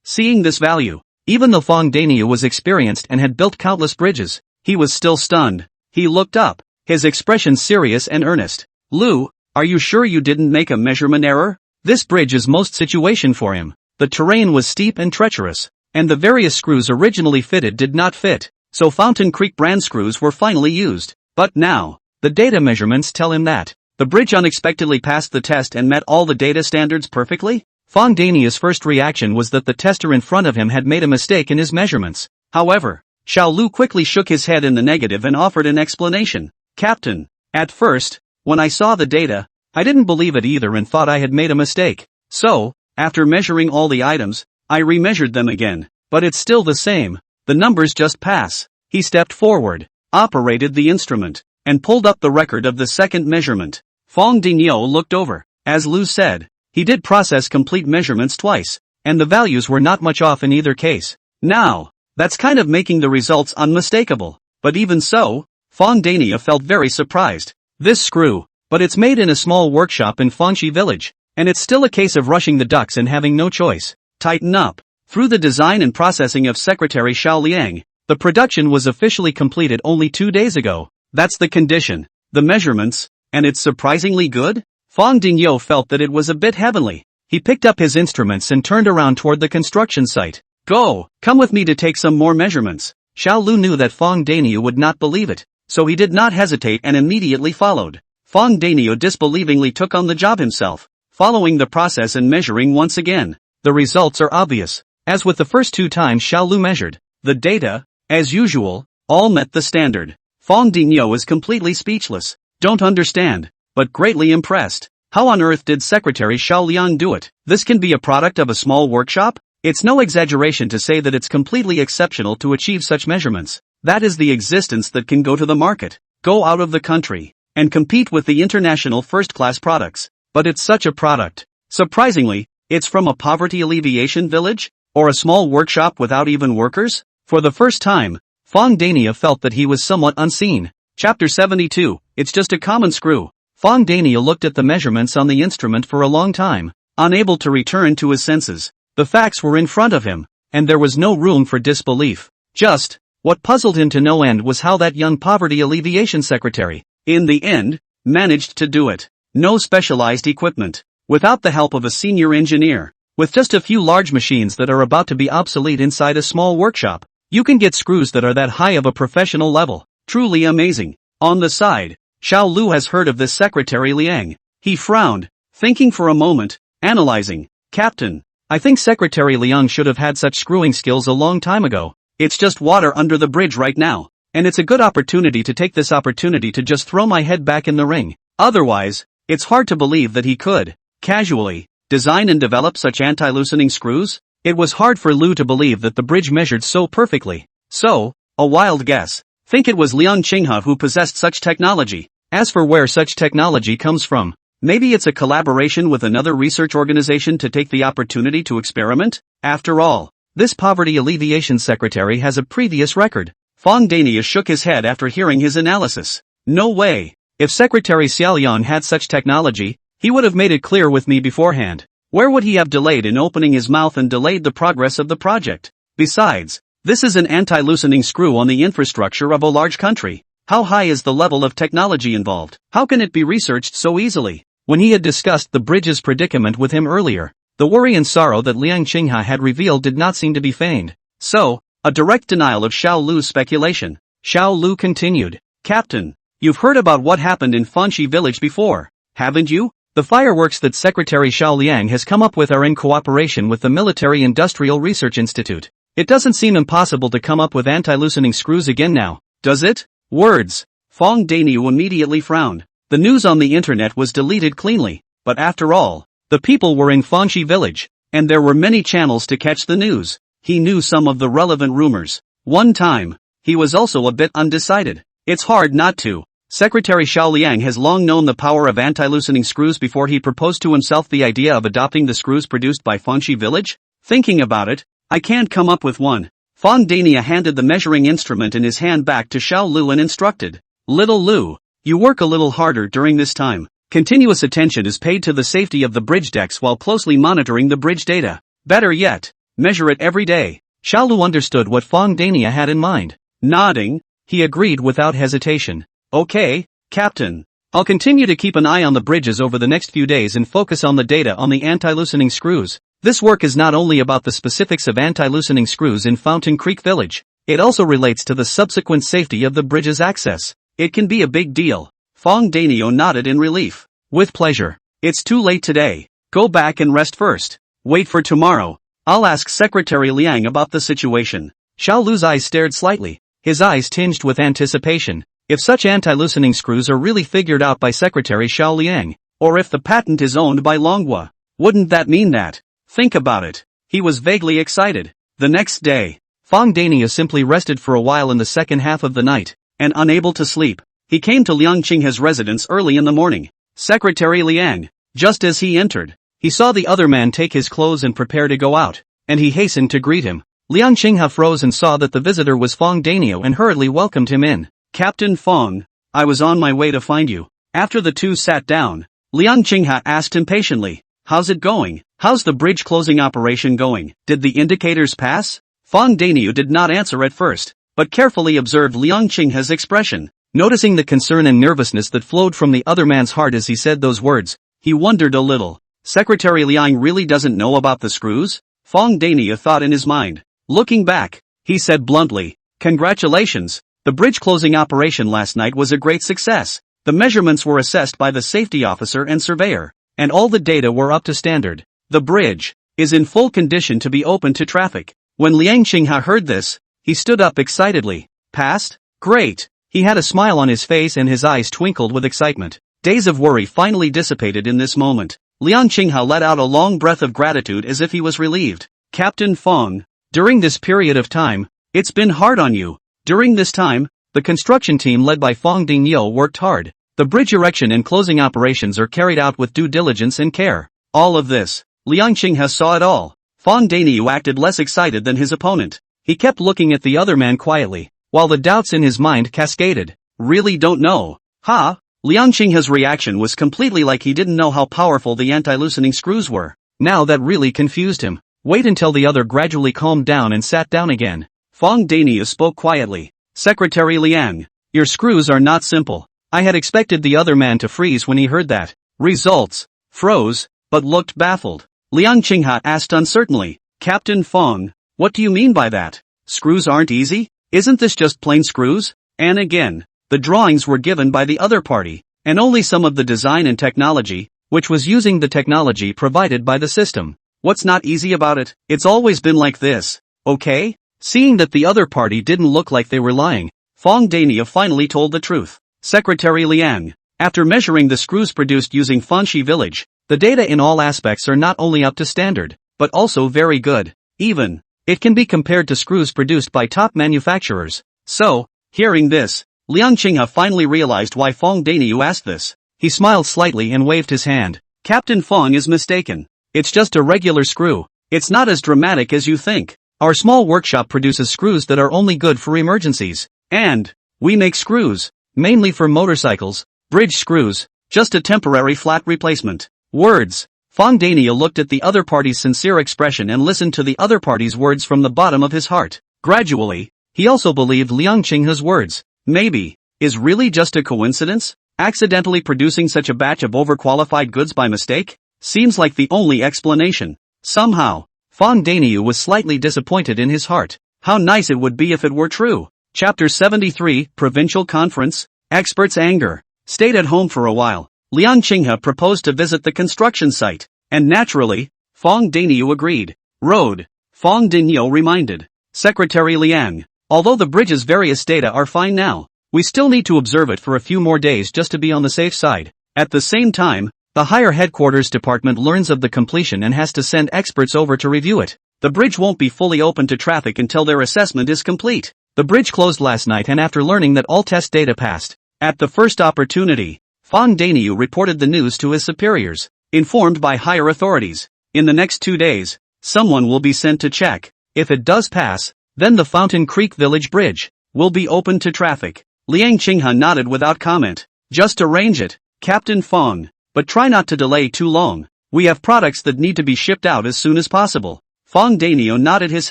Seeing this value, even though Fong Danio was experienced and had built countless bridges, he was still stunned. He looked up, his expression serious and earnest. Lu, are you sure you didn't make a measurement error? This bridge is most situation for him. The terrain was steep and treacherous, and the various screws originally fitted did not fit, so Fountain Creek brand screws were finally used. But now, the data measurements tell him that the bridge unexpectedly passed the test and met all the data standards perfectly? Fong Dania's first reaction was that the tester in front of him had made a mistake in his measurements. However, Xiao Lu quickly shook his head in the negative and offered an explanation. Captain, at first, when I saw the data, I didn't believe it either and thought I had made a mistake. So, after measuring all the items, I remeasured them again. But it's still the same. The numbers just pass. He stepped forward, operated the instrument, and pulled up the record of the second measurement. Fong Dinyo looked over. As Lu said, he did process complete measurements twice, and the values were not much off in either case. Now, that's kind of making the results unmistakable. But even so, Fong Dania felt very surprised. This screw, but it's made in a small workshop in Fangxi village, and it's still a case of rushing the ducks and having no choice. Tighten up. Through the design and processing of Secretary Xiao Liang, the production was officially completed only 2 days ago. That's the condition. The measurements, and it's surprisingly good? Fong Dinyo felt that it was a bit heavenly. He picked up his instruments and turned around toward the construction site. Come with me to take some more measurements. Xiao Lu knew that Fong Danio would not believe it, so he did not hesitate and immediately followed. Fong Danio disbelievingly took on the job himself, following the process and measuring once again. The results are obvious. As with the first 2 times Xiao Lu measured, the data, as usual, all met the standard. Fong Dinyo is completely speechless. Don't understand, but greatly impressed. How on earth did Secretary Xiao Liang do it? This can be a product of a small workshop? It's no exaggeration to say that it's completely exceptional to achieve such measurements. That is the existence that can go to the market, go out of the country, and compete with the international first-class products. But it's such a product. Surprisingly, it's from a poverty alleviation village? Or a small workshop without even workers? For the first time, Fong Dania felt that he was somewhat unseen. Chapter 72, It's just a common screw. Fong Dania looked at the measurements on the instrument for a long time, unable to return to his senses. The facts were in front of him, and there was no room for disbelief. Just, what puzzled him to no end was how that young poverty alleviation secretary, in the end, managed to do it. No specialized equipment, without the help of a senior engineer, with just a few large machines that are about to be obsolete inside a small workshop, you can get screws that are that high of a professional level. Truly amazing. On the side, Xiao Lu has heard of this Secretary Liang. He frowned, thinking for a moment, analyzing. Captain, I think Secretary Liang should have had such screwing skills a long time ago. It's just water under the bridge right now, and it's a good opportunity to take this opportunity to just throw my head back in the ring. Otherwise, it's hard to believe that he could, casually, design and develop such anti-loosening screws. It was hard for Lu to believe that the bridge measured so perfectly. So, a wild guess. Think it was Liang Qinghe who possessed such technology. As for where such technology comes from, maybe it's a collaboration with another research organization to take the opportunity to experiment? After all, this poverty alleviation secretary has a previous record. Fong Dania shook his head after hearing his analysis. No way. If Secretary Xiaoliang had such technology, he would have made it clear with me beforehand. Where would he have delayed in opening his mouth and delayed the progress of the project? Besides, This is an anti-loosening screw on the infrastructure of a large country. How high is the level of technology involved? How can it be researched so easily? When he had discussed the bridge's predicament with him earlier, the worry and sorrow that Liang Qinghe had revealed did not seem to be feigned. So, a direct denial of Xiao Lu's speculation. Xiao Lu continued, Captain, you've heard about what happened in Fanxi village before, haven't you? The fireworks that Secretary Xiao Liang has come up with are in cooperation with the Military Industrial Research Institute. It doesn't seem impossible to come up with anti-loosening screws again now, does it? Words. Fong Daniu immediately frowned. The news on the internet was deleted cleanly, but after all, the people were in Fanxi village, and there were many channels to catch the news. He knew some of the relevant rumors. One time, he was also a bit undecided. It's hard not to. Secretary Xiao Liang has long known the power of anti-loosening screws before he proposed to himself the idea of adopting the screws produced by Fanxi village. Thinking about it, I can't come up with one. Fong Dania handed the measuring instrument in his hand back to Xiao Lu and instructed, Little Lu, you work a little harder during this time. Continuous attention is paid to the safety of the bridge decks while closely monitoring the bridge data. Better yet, measure it every day. Xiao Lu understood what Fong Dania had in mind. Nodding, he agreed without hesitation. Okay, Captain. I'll continue to keep an eye on the bridges over the next few days and focus on the data on the anti-loosening screws. This work is not only about the specifics of anti-loosening screws in Fountain Creek Village, it also relates to the subsequent safety of the bridge's access. It can be a big deal. Fong Danio nodded in relief. With pleasure. It's too late today. Go back and rest first. Wait for tomorrow. I'll ask Secretary Liang about the situation. Xiao Lu's eyes stared slightly, his eyes tinged with anticipation. If such anti-loosening screws are really figured out by Secretary Xiao Liang, or if the patent is owned by Longhua, wouldn't that mean that? Think about it. He was vaguely excited. The next day, Fong Dania simply rested for a while in the second half of the night, and unable to sleep, he came to Liang Qinghe's residence early in the morning. Secretary Liang, just as he entered, he saw the other man take his clothes and prepare to go out, and he hastened to greet him. Liang Qinghe froze and saw that the visitor was Fong Danio and hurriedly welcomed him in. Captain Fong, I was on my way to find you. After the two sat down, Liang Qinghe asked impatiently, how's it going? How's the bridge closing operation going? Did the indicators pass? Fong Danio did not answer at first, but carefully observed Liang Qinghe's expression. Noticing the concern and nervousness that flowed from the other man's heart as he said those words, he wondered a little. Secretary Liang really doesn't know about the screws? Fong Dania thought in his mind. Looking back, he said bluntly, congratulations, the bridge closing operation last night was a great success. The measurements were assessed by the safety officer and surveyor, and all the data were up to standard. The bridge is in full condition to be open to traffic. When Liang Qinghe heard this, he stood up excitedly. Passed? Great. He had a smile on his face and his eyes twinkled with excitement. Days of worry finally dissipated in this moment. Liang Qinghe let out a long breath of gratitude as if he was relieved. Captain Fong, during this period of time, it's been hard on you. During this time, the construction team led by Fong Dingyo worked hard. The bridge erection and closing operations are carried out with due diligence and care. All of this, Liang Qinghe saw it all. Fong Daniu acted less excited than his opponent. He kept looking at the other man quietly, while the doubts in his mind cascaded. Really don't know. Ha? Liang Qinghe's reaction was completely like he didn't know how powerful the anti-loosening screws were. Now that really confused him. Wait until the other gradually calmed down and sat down again. Fong Daniu spoke quietly. Secretary Liang, your screws are not simple. I had expected the other man to freeze when he heard that. Results. Froze, but looked baffled. Liang Qinghe asked uncertainly, Captain Fong, what do you mean by that? Screws aren't easy? Isn't this just plain screws? And again, the drawings were given by the other party, and only some of the design and technology, which was using the technology provided by the system. What's not easy about it? It's always been like this, okay? Seeing that the other party didn't look like they were lying, Fong Dania finally told the truth. Secretary Liang, after measuring the screws produced using Fanxi Village, the data in all aspects are not only up to standard, but also very good. Even, it can be compared to screws produced by top manufacturers. So, hearing this, Liang Qinghe finally realized why Fong Daniu asked this. He smiled slightly and waved his hand. Captain Fong is mistaken. It's just a regular screw. It's not as dramatic as you think. Our small workshop produces screws that are only good for emergencies. And, we make screws, mainly for motorcycles, bridge screws, just a temporary flat replacement. Words. Fong Dania looked at the other party's sincere expression and listened to the other party's words from the bottom of his heart. Gradually, he also believed Liang Qinghe's words. Maybe, is really just a coincidence? Accidentally producing such a batch of overqualified goods by mistake? Seems like the only explanation. Somehow, Fang Daniu was slightly disappointed in his heart. How nice it would be if it were true. Chapter 73, Provincial Conference. Experts' anger. Stayed at home for a while. Liang Qinghe proposed to visit the construction site. And naturally, Fang Daniu agreed. Road. Fang Daniu reminded Secretary Liang. Although the bridge's various data are fine now, we still need to observe it for a few more days just to be on the safe side. At the same time, the higher headquarters department learns of the completion and has to send experts over to review it. The bridge won't be fully open to traffic until their assessment is complete. The bridge closed last night, and after learning that all test data passed, at the first opportunity, Fang Daniu reported the news to his superiors, informed by higher authorities. In the next 2 days, someone will be sent to check. If it does pass, then the Fountain Creek Village Bridge will be open to traffic. Liang Qinghe nodded without comment. Just arrange it, Captain Fang, but try not to delay too long. We have products that need to be shipped out as soon as possible. Fang Daniu nodded his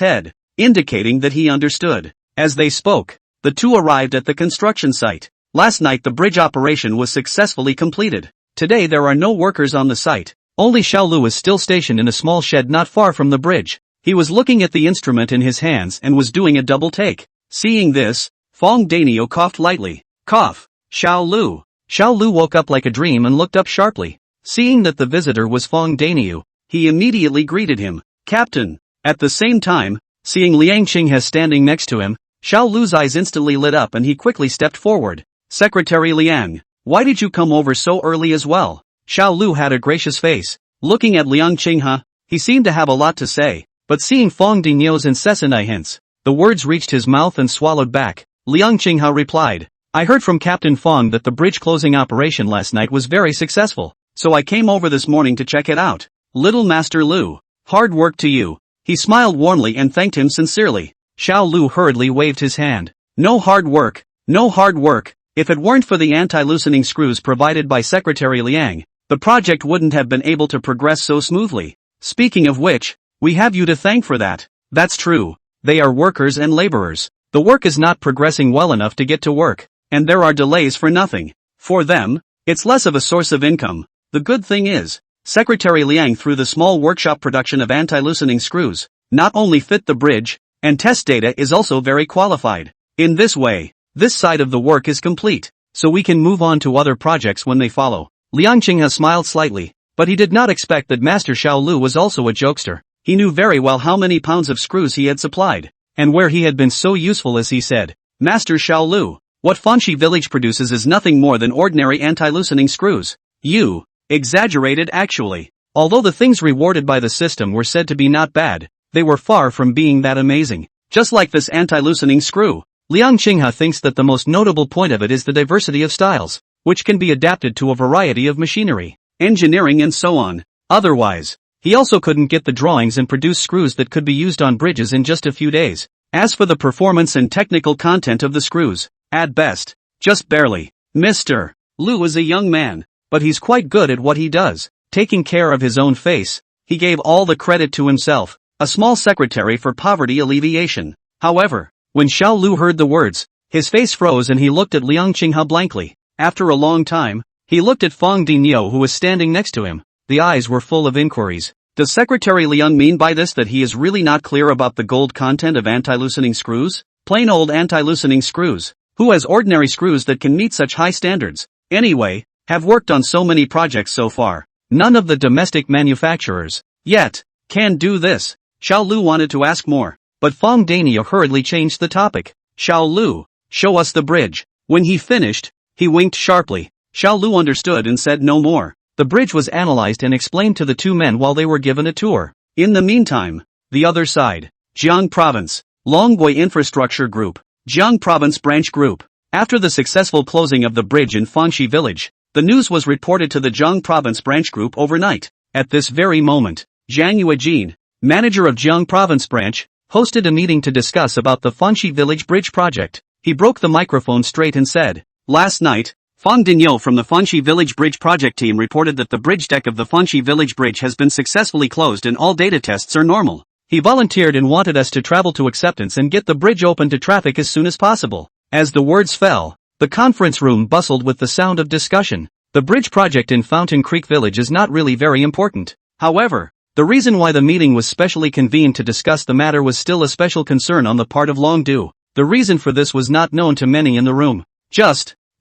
head, indicating that he understood. As they spoke, the two arrived at the construction site. Last night the bridge operation was successfully completed. Today there are no workers on the site. Only Xiao Lu is still stationed in a small shed not far from the bridge. He was looking at the instrument in his hands and was doing a double take. Seeing this, Fang Daniu coughed lightly. Cough. Xiao Lu. Xiao Lu woke up like a dream and looked up sharply. Seeing that the visitor was Fang Daniu, he immediately greeted him. Captain. At the same time, seeing Liang Qinghe standing next to him, Xiao Lu's eyes instantly lit up and he quickly stepped forward. Secretary Liang, why did you come over so early as well? Xiao Lu had a gracious face. Looking at Liang Qinghe, he seemed to have a lot to say, but seeing Fang Daniu's incessant hints, the words reached his mouth and swallowed back. Liang Qinghe replied, I heard from Captain Fang that the bridge closing operation last night was very successful, so I came over this morning to check it out. Little Master Lu, hard work to you. He smiled warmly and thanked him sincerely. Xiao Lu hurriedly waved his hand. No hard work, no hard work. If it weren't for the anti-loosening screws provided by Secretary Liang, the project wouldn't have been able to progress so smoothly. Speaking of which, we have you to thank for that. That's true. They are workers and laborers. The work is not progressing well enough to get to work, and there are delays for nothing. For them, it's less of a source of income. The good thing is, Secretary Liang through the small workshop production of anti-loosening screws, not only fit the bridge, and test data is also very qualified. In this way, this side of the work is complete, so we can move on to other projects when they follow. Liang Qinghe smiled slightly, but he did not expect that Master Xiao Lu was also a jokester. He knew very well how many pounds of screws he had supplied, and where he had been so useful as he said. Master Xiao Lu, what Fanxi Village produces is nothing more than ordinary anti-loosening screws. You exaggerated actually. Although the things rewarded by the system were said to be not bad, they were far from being that amazing. Just like this anti-loosening screw, Liang Qinghe thinks that the most notable point of it is the diversity of styles, which can be adapted to a variety of machinery, engineering and so on. Otherwise, he also couldn't get the drawings and produce screws that could be used on bridges in just a few days. As for the performance and technical content of the screws, at best, just barely. Mr. Lu is a young man, but he's quite good at what he does. Taking care of his own face, he gave all the credit to himself, a small secretary for poverty alleviation. However, when Xiao Lu heard the words, his face froze and he looked at Liang Qinghe blankly. After a long time, he looked at Fang Daniu who was standing next to him. The eyes were full of inquiries. Does Secretary Liang mean by this that he is really not clear about the gold content of anti-loosening screws? Plain old anti-loosening screws. Who has ordinary screws that can meet such high standards? Anyway, have worked on so many projects so far. None of the domestic manufacturers, yet, can do this. Xiao Lu wanted to ask more, but Fang Daniu hurriedly changed the topic. Xiao Lu, show us the bridge. When he finished, he winked sharply. Xiao Lu understood and said no more. The bridge was analyzed and explained to the two men while they were given a tour. In the meantime, the other side, Jiang Province, Longboi Infrastructure Group, Jiang Province Branch Group. After the successful closing of the bridge in Fanxi Village, the news was reported to the Jiang Province Branch Group overnight. At this very moment, Zhang Yuejin, manager of Jiang Province Branch, hosted a meeting to discuss about the Fanxi Village Bridge project. He broke the microphone straight and said, last night, Fang Daniu from the Fanxi Village Bridge project team reported that the bridge deck of the Fanxi Village Bridge has been successfully closed and all data tests are normal. He volunteered and wanted us to travel to acceptance and get the bridge open to traffic as soon as possible. As the words fell, the conference room bustled with the sound of discussion. The bridge project in Fountain Creek Village is not really very important. However, the reason why the meeting was specially convened to discuss the matter was still a special concern on the part of Longdu. The reason for this was not known to many in the room.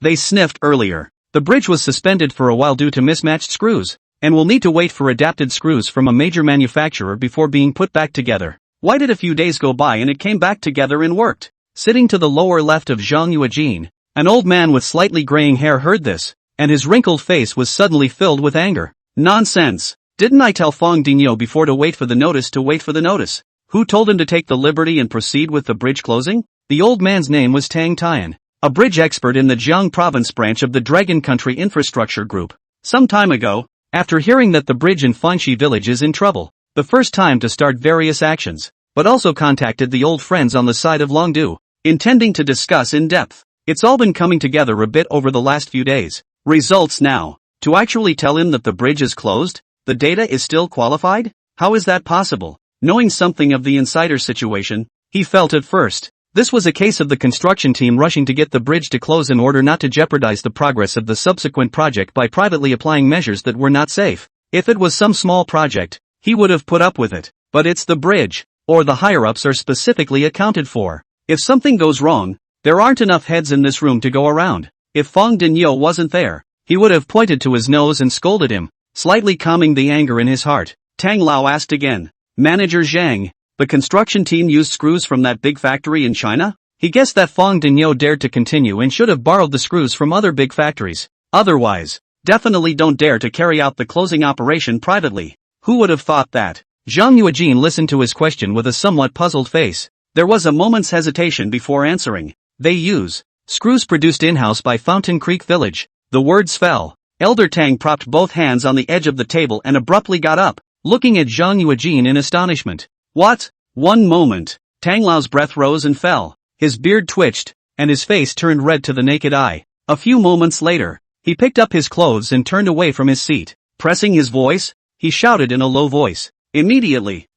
They sniffed earlier. The bridge was suspended for a while due to mismatched screws, and will need to wait for adapted screws from a major manufacturer before being put back together. Why did a few days go by and it came back together and worked? Sitting to the lower left of Zhang Yuejin, an old man with slightly graying hair heard this, and his wrinkled face was suddenly filled with anger. Nonsense! Didn't I tell Fong Dinyo before to wait for the notice? Who told him to take the liberty and proceed with the bridge closing? The old man's name was Tang Tian, a bridge expert in the Jiang province branch of the Dragon Country Infrastructure Group. Some time ago, after hearing that the bridge in Fanxi village is in trouble, the first time to start various actions, but also contacted the old friends on the side of Longdu, intending to discuss in depth. It's all been coming together a bit over the last few days. Results now. To actually tell him that the bridge is closed? The data is still qualified? How is that possible? Knowing something of the insider situation, he felt at first. This was a case of the construction team rushing to get the bridge to close in order not to jeopardize the progress of the subsequent project by privately applying measures that were not safe. If it was some small project, he would have put up with it. But it's the bridge, or the higher-ups are specifically accounted for. If something goes wrong, there aren't enough heads in this room to go around. If Fong Dinyo wasn't there, he would have pointed to his nose and scolded him, slightly calming the anger in his heart. Tang Lao asked again. Manager Zhang, the construction team used screws from that big factory in China? He guessed that Fong Dinyo dared to continue and should have borrowed the screws from other big factories. Otherwise, definitely don't dare to carry out the closing operation privately. Who would have thought that? Zhang Yuejin listened to his question with a somewhat puzzled face. There was a moment's hesitation before answering. They use screws produced in-house by Fountain Creek Village. The words fell. Elder Tang propped both hands on the edge of the table and abruptly got up, looking at Zhang Yuejin in astonishment. What? One moment. Tang Lao's breath rose and fell. His beard twitched, and his face turned red to the naked eye. A few moments later, he picked up his clothes and turned away from his seat. Pressing his voice, he shouted in a low voice. Immediately,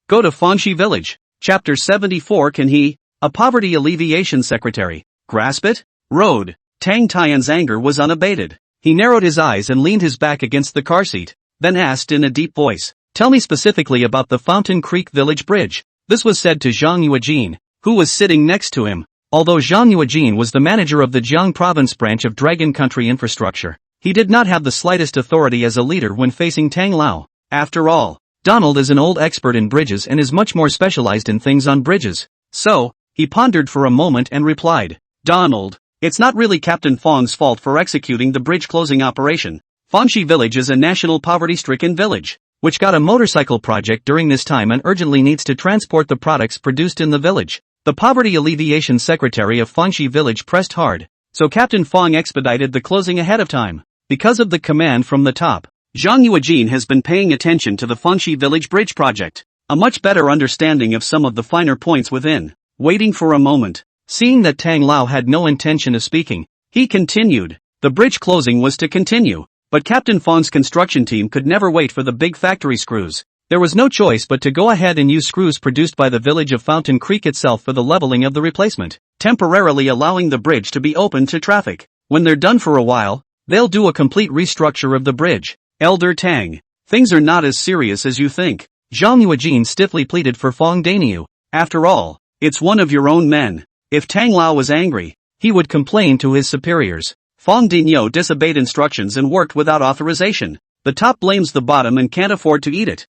go to Fanxi Village. Chapter 74. Can he, a poverty alleviation secretary, grasp it? Road. Tang Tian's anger was unabated. He narrowed his eyes and leaned his back against the car seat, then asked in a deep voice. Tell me specifically about the Fountain Creek Village Bridge. This was said to Zhang Yuejin, who was sitting next to him. Although Zhang Yuejin was the manager of the Jiang province branch of Dragon Country Infrastructure, he did not have the slightest authority as a leader when facing Tang Lao. After all, Donald is an old expert in bridges and is much more specialized in things on bridges. So, he pondered for a moment and replied, Donald, it's not really Captain Fong's fault for executing the bridge closing operation. Fanxi Village is a national poverty-stricken village, which got a motorcycle project during this time and urgently needs to transport the products produced in the village. The Poverty Alleviation Secretary of Fanxi Village pressed hard, so Captain Fong expedited the closing ahead of time. Because of the command from the top, Zhang Yuejin has been paying attention to the Fanxi Village Bridge project, a much better understanding of some of the finer points within. Waiting for a moment, seeing that Tang Lao had no intention of speaking, he continued. The bridge closing was to continue, but Captain Fong's construction team could never wait for the big factory screws. There was no choice but to go ahead and use screws produced by the village of Fountain Creek itself for the leveling of the replacement, temporarily allowing the bridge to be open to traffic. When they're done for a while, they'll do a complete restructure of the bridge. Elder Tang, things are not as serious as you think. Zhang Yuejin stiffly pleaded for Fong Daniu. After all, it's one of your own men. If Tang Lao was angry, he would complain to his superiors. Fong Dinyo disobeyed instructions and worked without authorization. The top blames the bottom and can't afford to eat it.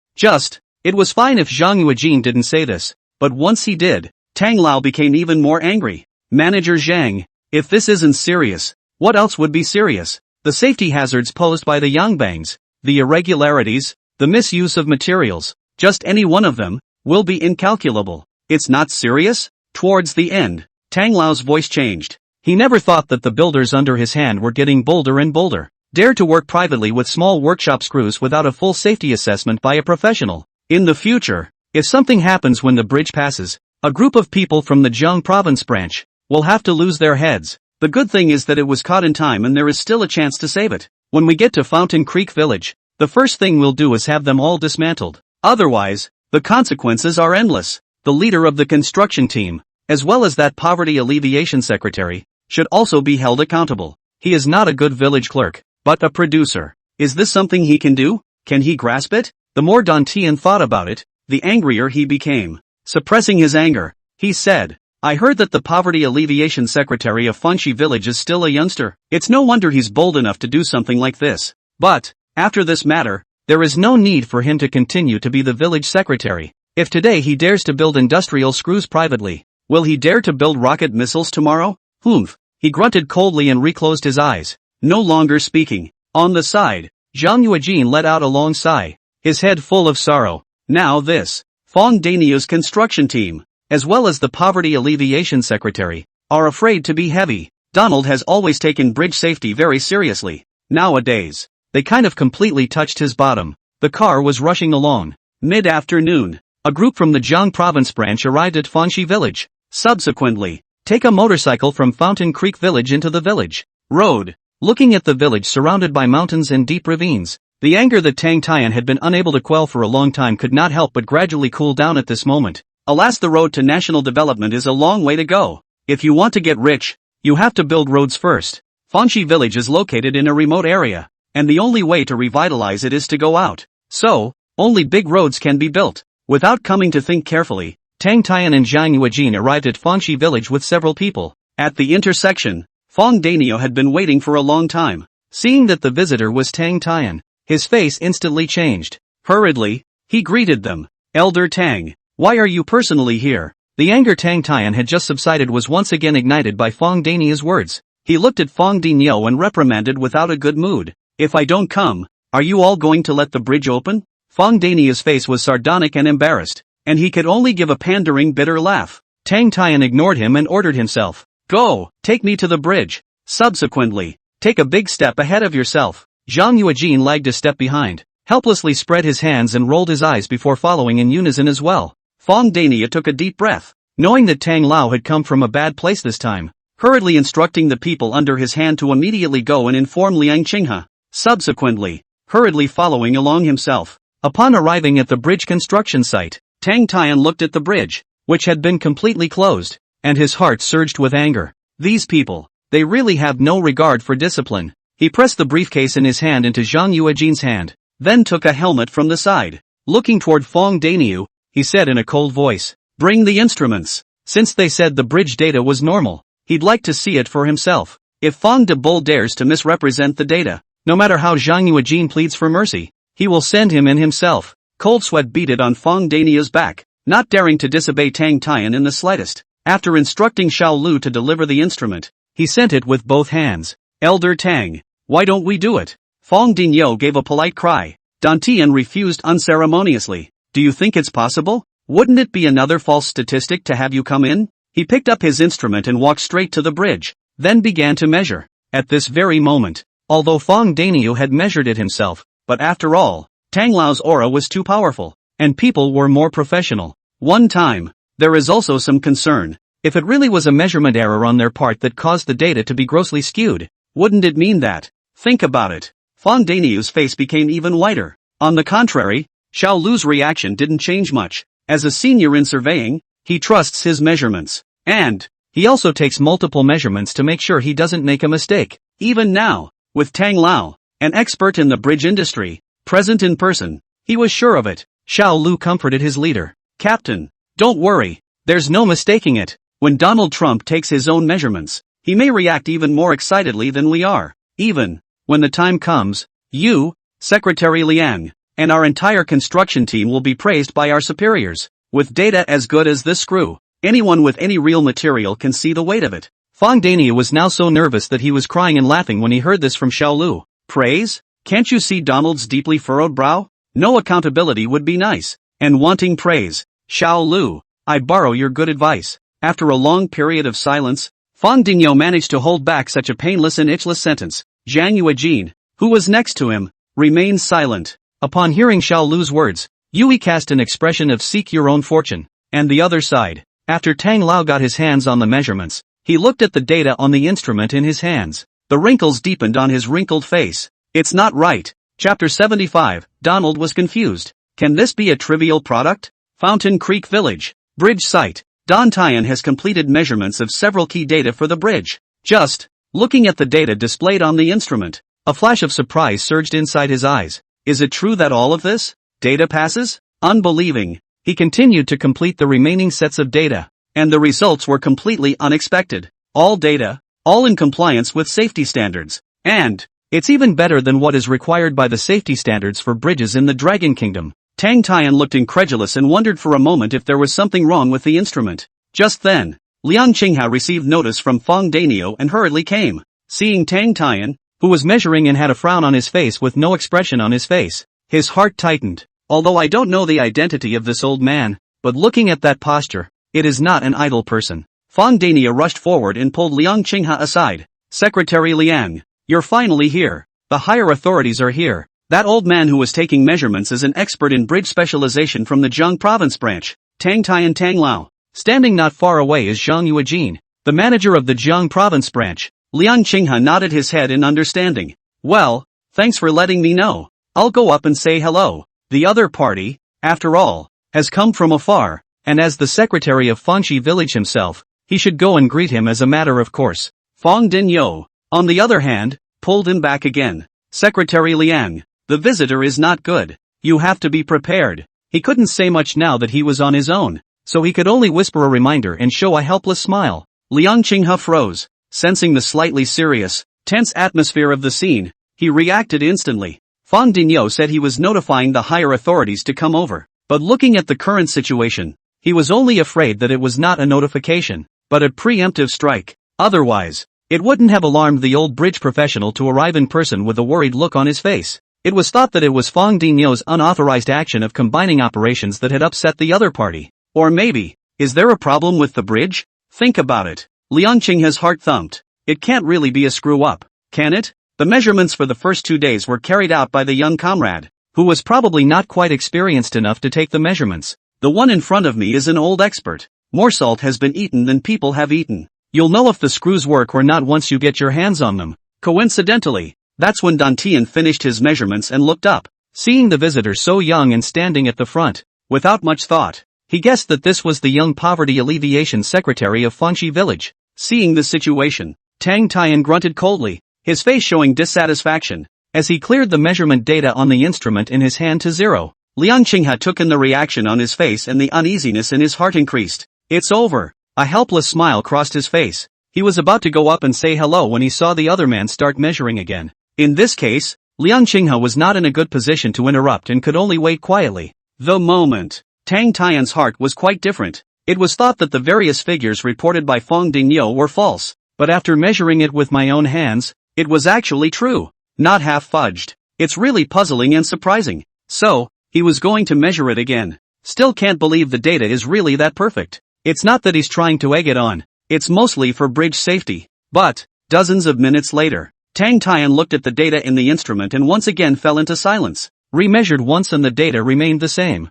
It was fine if Zhang Yuejin didn't say this, but once he did, Tang Lao became even more angry. Manager Zhang, if this isn't serious, what else would be serious? The safety hazards posed by the Yangbangs, the irregularities, the misuse of materials, just any one of them, will be incalculable. It's not serious? Towards the end, Tang Lao's voice changed. He never thought that the builders under his hand were getting bolder and bolder. Dare to work privately with small workshop screws without a full safety assessment by a professional. In the future, if something happens when the bridge passes, a group of people from the Jiang province branch will have to lose their heads. The good thing is that it was caught in time and there is still a chance to save it. When we get to Fountain Creek Village, the first thing we'll do is have them all dismantled. Otherwise, The consequences are endless. The leader of the construction team, as well as that poverty alleviation secretary, should also be held accountable. He is not a good village clerk, but a producer. Is this something he can do? Can he grasp it? The more Dantian thought about it, the angrier he became. Suppressing his anger, he said, I heard that the poverty alleviation secretary of Fanshi village is still a youngster. It's no wonder he's bold enough to do something like this. But, after this matter, there is no need for him to continue to be the village secretary. If today he dares to build industrial screws privately, will he dare to build rocket missiles tomorrow? Humph. He grunted coldly and reclosed his eyes, no longer speaking. On the side, Zhang Yuejin let out a long sigh, his head full of sorrow. Now this, Fong Dainio's construction team, as well as the poverty alleviation secretary, are afraid to be heavy. Donald has always taken bridge safety very seriously. Nowadays, they kind of completely touched his bottom. The car was rushing along. Mid-afternoon, a group from the Jiang province branch arrived at Fanshi village. Subsequently, take a motorcycle from Fountain Creek village into the village road. Looking at the village surrounded by mountains and deep ravines, the anger that Tang Tian had been unable to quell for a long time could not help but gradually cool down at this moment. Alas, the road to national development is a long way to go. If you want to get rich, you have to build roads first. Fanshi village is located in a remote area, and the only way to revitalize it is to go out. So, only big roads can be built. Without coming to think carefully, Tang Tian and Zhang Yuejin arrived at Fanshi village with several people. At the intersection, Fong Dainio had been waiting for a long time. Seeing that the visitor was Tang Tian, his face instantly changed. Hurriedly, he greeted them. Elder Tang, why are you personally here? The anger Tang Tian had just subsided was once again ignited by Fong Dainio's words. He looked at Fong Dainio and reprimanded without a good mood. If I don't come, are you all going to let the bridge open? Fong Dainio's face was sardonic and embarrassed, and he could only give a pandering bitter laugh. Tang Tian ignored him and ordered himself. Go, take me to the bridge. Subsequently, take a big step ahead of yourself. Zhang Yuejin lagged a step behind, helplessly spread his hands and rolled his eyes before following in unison as well. Fong Dainio took a deep breath, knowing that Tang Lao had come from a bad place this time, hurriedly instructing the people under his hand to immediately go and inform Liang Qinghe. Subsequently, hurriedly following along himself. Upon arriving at the bridge construction site, Tang Tian looked at the bridge, which had been completely closed, and his heart surged with anger. These people, they really have no regard for discipline. He pressed the briefcase in his hand into Zhang Yuejin's hand, then took a helmet from the side. Looking toward Fong Dainio, he said in a cold voice, bring the instruments. Since they said the bridge data was normal, he'd like to see it for himself. If Fong de Bull dares to misrepresent the data, no matter how Zhang Yuejin pleads for mercy, he will send him in himself. Cold sweat beaded on Fong Dainio's back, not daring to disobey Tang Tian in the slightest. After instructing Xiao Lu to deliver the instrument, he sent it with both hands. Elder Tang, why don't we do it? Fong Dainio gave a polite cry. Dantian refused unceremoniously. Do you think it's possible? Wouldn't it be another false statistic to have you come in? He picked up his instrument and walked straight to the bridge, then began to measure. At this very moment, although Fong Dainio had measured it himself, but after all, Tang Lao's aura was too powerful, and people were more professional. One time, there is also some concern. If it really was a measurement error on their part that caused the data to be grossly skewed, wouldn't it mean that? Think about it. Fong Dainio's face became even whiter. On the contrary, Xiao Lu's reaction didn't change much. As a senior in surveying, he trusts his measurements. And, he also takes multiple measurements to make sure he doesn't make a mistake. Even now, with Tang Lao, an expert in the bridge industry, present in person, he was sure of it. Xiao Lu comforted his leader. Captain, don't worry, there's no mistaking it. When Donald Trump takes his own measurements, he may react even more excitedly than we are. Even, when the time comes, you, Secretary Liang, and our entire construction team will be praised by our superiors. With data as good as this screw, anyone with any real material can see the weight of it. Fong Dainio was now so nervous that he was crying and laughing when he heard this from Xiao Lu. Praise? Can't you see Donald's deeply furrowed brow? No accountability would be nice. And wanting praise, Xiao Lu, I borrow your good advice. After a long period of silence, Fong Dainio managed to hold back such a painless and itchless sentence. Zhang Yuejin, who was next to him, remained silent. Upon hearing Xiao Lu's words, Yui cast an expression of seek your own fortune. And the other side, after Tang Lao got his hands on the measurements, he looked at the data on the instrument in his hands. The wrinkles deepened on his wrinkled face. It's not right. Chapter 75, Donald was confused. Can this be a trivial product? Fountain Creek Village. Bridge site. Don Tian has completed measurements of several key data for the bridge. Just looking at the data displayed on the instrument, a flash of surprise surged inside his eyes. Is it true that all of this data passes? Unbelieving. He continued to complete the remaining sets of data, and the results were completely unexpected. All data, all in compliance with safety standards. And it's even better than what is required by the safety standards for bridges in the Dragon Kingdom. Tang Tian looked incredulous and wondered for a moment if there was something wrong with the instrument. Just then, Liang Qinghe received notice from Fong Danio and hurriedly came. Seeing Tang Tian, who was measuring and had a frown on his face with no expression on his face, his heart tightened. Although I don't know the identity of this old man, but looking at that posture, it is not an idle person. Fong Danio rushed forward and pulled Liang Qinghe aside. Secretary Liang, you're finally here. The higher authorities are here. That old man who was taking measurements is an expert in bridge specialization from the Zhang province branch. Tang Tian Tang Lao. Standing not far away is Zhang Yuejin, the manager of the Zhang province branch. Liang Qinghe nodded his head in understanding. Well, thanks for letting me know. I'll go up and say hello. The other party, after all, has come from afar, and as the secretary of Fangxi village himself, he should go and greet him as a matter of course. Fong Dinyo, on the other hand, pulled him back again. Secretary Liang, the visitor is not good. You have to be prepared. He couldn't say much now that he was on his own, so he could only whisper a reminder and show a helpless smile. Liang Qinghe froze, sensing the slightly serious, tense atmosphere of the scene. He reacted instantly. Fong Dinyo said he was notifying the higher authorities to come over, but looking at the current situation, he was only afraid that it was not a notification, but a preemptive strike. Otherwise, it wouldn't have alarmed the old bridge professional to arrive in person with a worried look on his face. It was thought that it was Fong Dinyo's unauthorized action of combining operations that had upset the other party. Or maybe, is there a problem with the bridge? Think about it. Liang Qinghe's heart thumped. It can't really be a screw-up, can it? The measurements for the first 2 days were carried out by the young comrade, who was probably not quite experienced enough to take the measurements. The one in front of me is an old expert. More salt has been eaten than people have eaten. You'll know if the screws work or not once you get your hands on them. Coincidentally, that's when Don Tian finished his measurements and looked up. Seeing the visitor so young and standing at the front, without much thought, he guessed that this was the young poverty alleviation secretary of Fangxi village. Seeing the situation, Tang Tian grunted coldly, his face showing dissatisfaction, as he cleared the measurement data on the instrument in his hand to zero. Liang Qinghe took in the reaction on his face and the uneasiness in his heart increased. It's over. A helpless smile crossed his face. He was about to go up and say hello when he saw the other man start measuring again. In this case, Liang Qinghe was not in a good position to interrupt and could only wait quietly. The moment. Tang Tian's heart was quite different. It was thought that the various figures reported by Fong Dinyo were false, but after measuring it with my own hands, it was actually true. Not half fudged. It's really puzzling and surprising. So, he was going to measure it again. Still can't believe the data is really that perfect. It's not that he's trying to egg it on. It's mostly for bridge safety. But, dozens of minutes later, Tang Tian looked at the data in the instrument and once again fell into silence. Remeasured once and the data remained the same.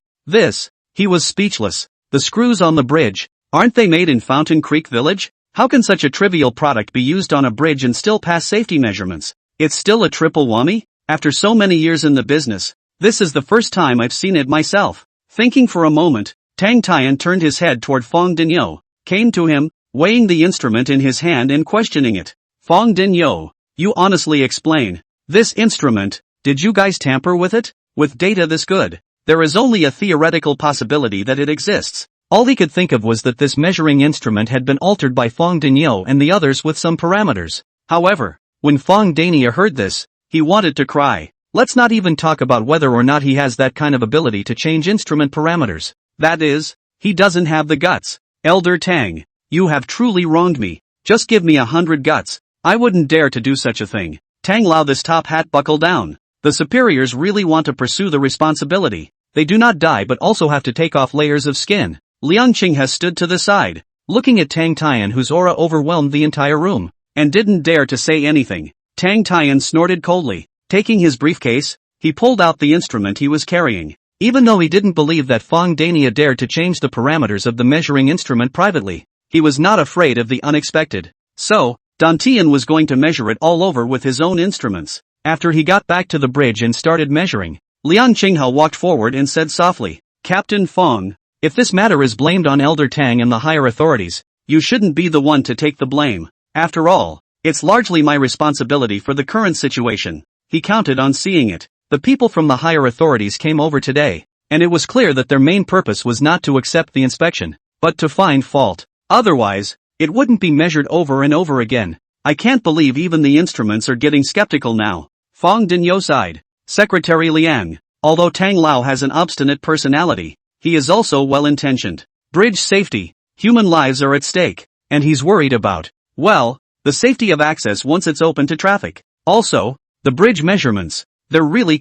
He was speechless. The screws on the bridge, aren't they made in Fountain Creek Village? How can such a trivial product be used on a bridge and still pass safety measurements? It's still a triple whammy? After so many years in the business, this is the first time I've seen it myself. Thinking for a moment, Tang Tian turned his head toward Fong Dinyo, came to him, weighing the instrument in his hand and questioning it. Fong Dinyo, you honestly explain. This instrument, did you guys tamper with it? With data this good? There is only a theoretical possibility that it exists. All he could think of was that this measuring instrument had been altered by Fong Dinyo and the others with some parameters. However, when Fong Dania heard this, he wanted to cry. Let's not even talk about whether or not he has that kind of ability to change instrument parameters. That is, he doesn't have the guts. Elder Tang, you have truly wronged me. Just give me 100 guts. I wouldn't dare to do such a thing. Tang Lao, this top hat buckle down. The superiors really want to pursue the responsibility. They do not die but also have to take off layers of skin. Liang Qinghe stood to the side, looking at Tang Tian whose aura overwhelmed the entire room, and didn't dare to say anything. Tang Tian snorted coldly. Taking his briefcase, he pulled out the instrument he was carrying. Even though he didn't believe that Fong Dania dared to change the parameters of the measuring instrument privately, he was not afraid of the unexpected. So, Don Tian was going to measure it all over with his own instruments. After he got back to the bridge and started measuring, Liang Qinghe walked forward and said softly, Captain Fong, If this matter is blamed on Elder Tang and the higher authorities, you shouldn't be the one to take the blame. After all, it's largely my responsibility for the current situation. He counted on seeing it. The people from the higher authorities came over today, and it was clear that their main purpose was not to accept the inspection, but to find fault. Otherwise, it wouldn't be measured over and over again. I can't believe even the instruments are getting skeptical now. Fong Dinyo sighed. Secretary Liang. Although Tang Lao has an obstinate personality, he is also well-intentioned. Bridge safety. Human lives are at stake, and he's worried about, well, the safety of access once it's open to traffic. Also, the bridge measurements. They're really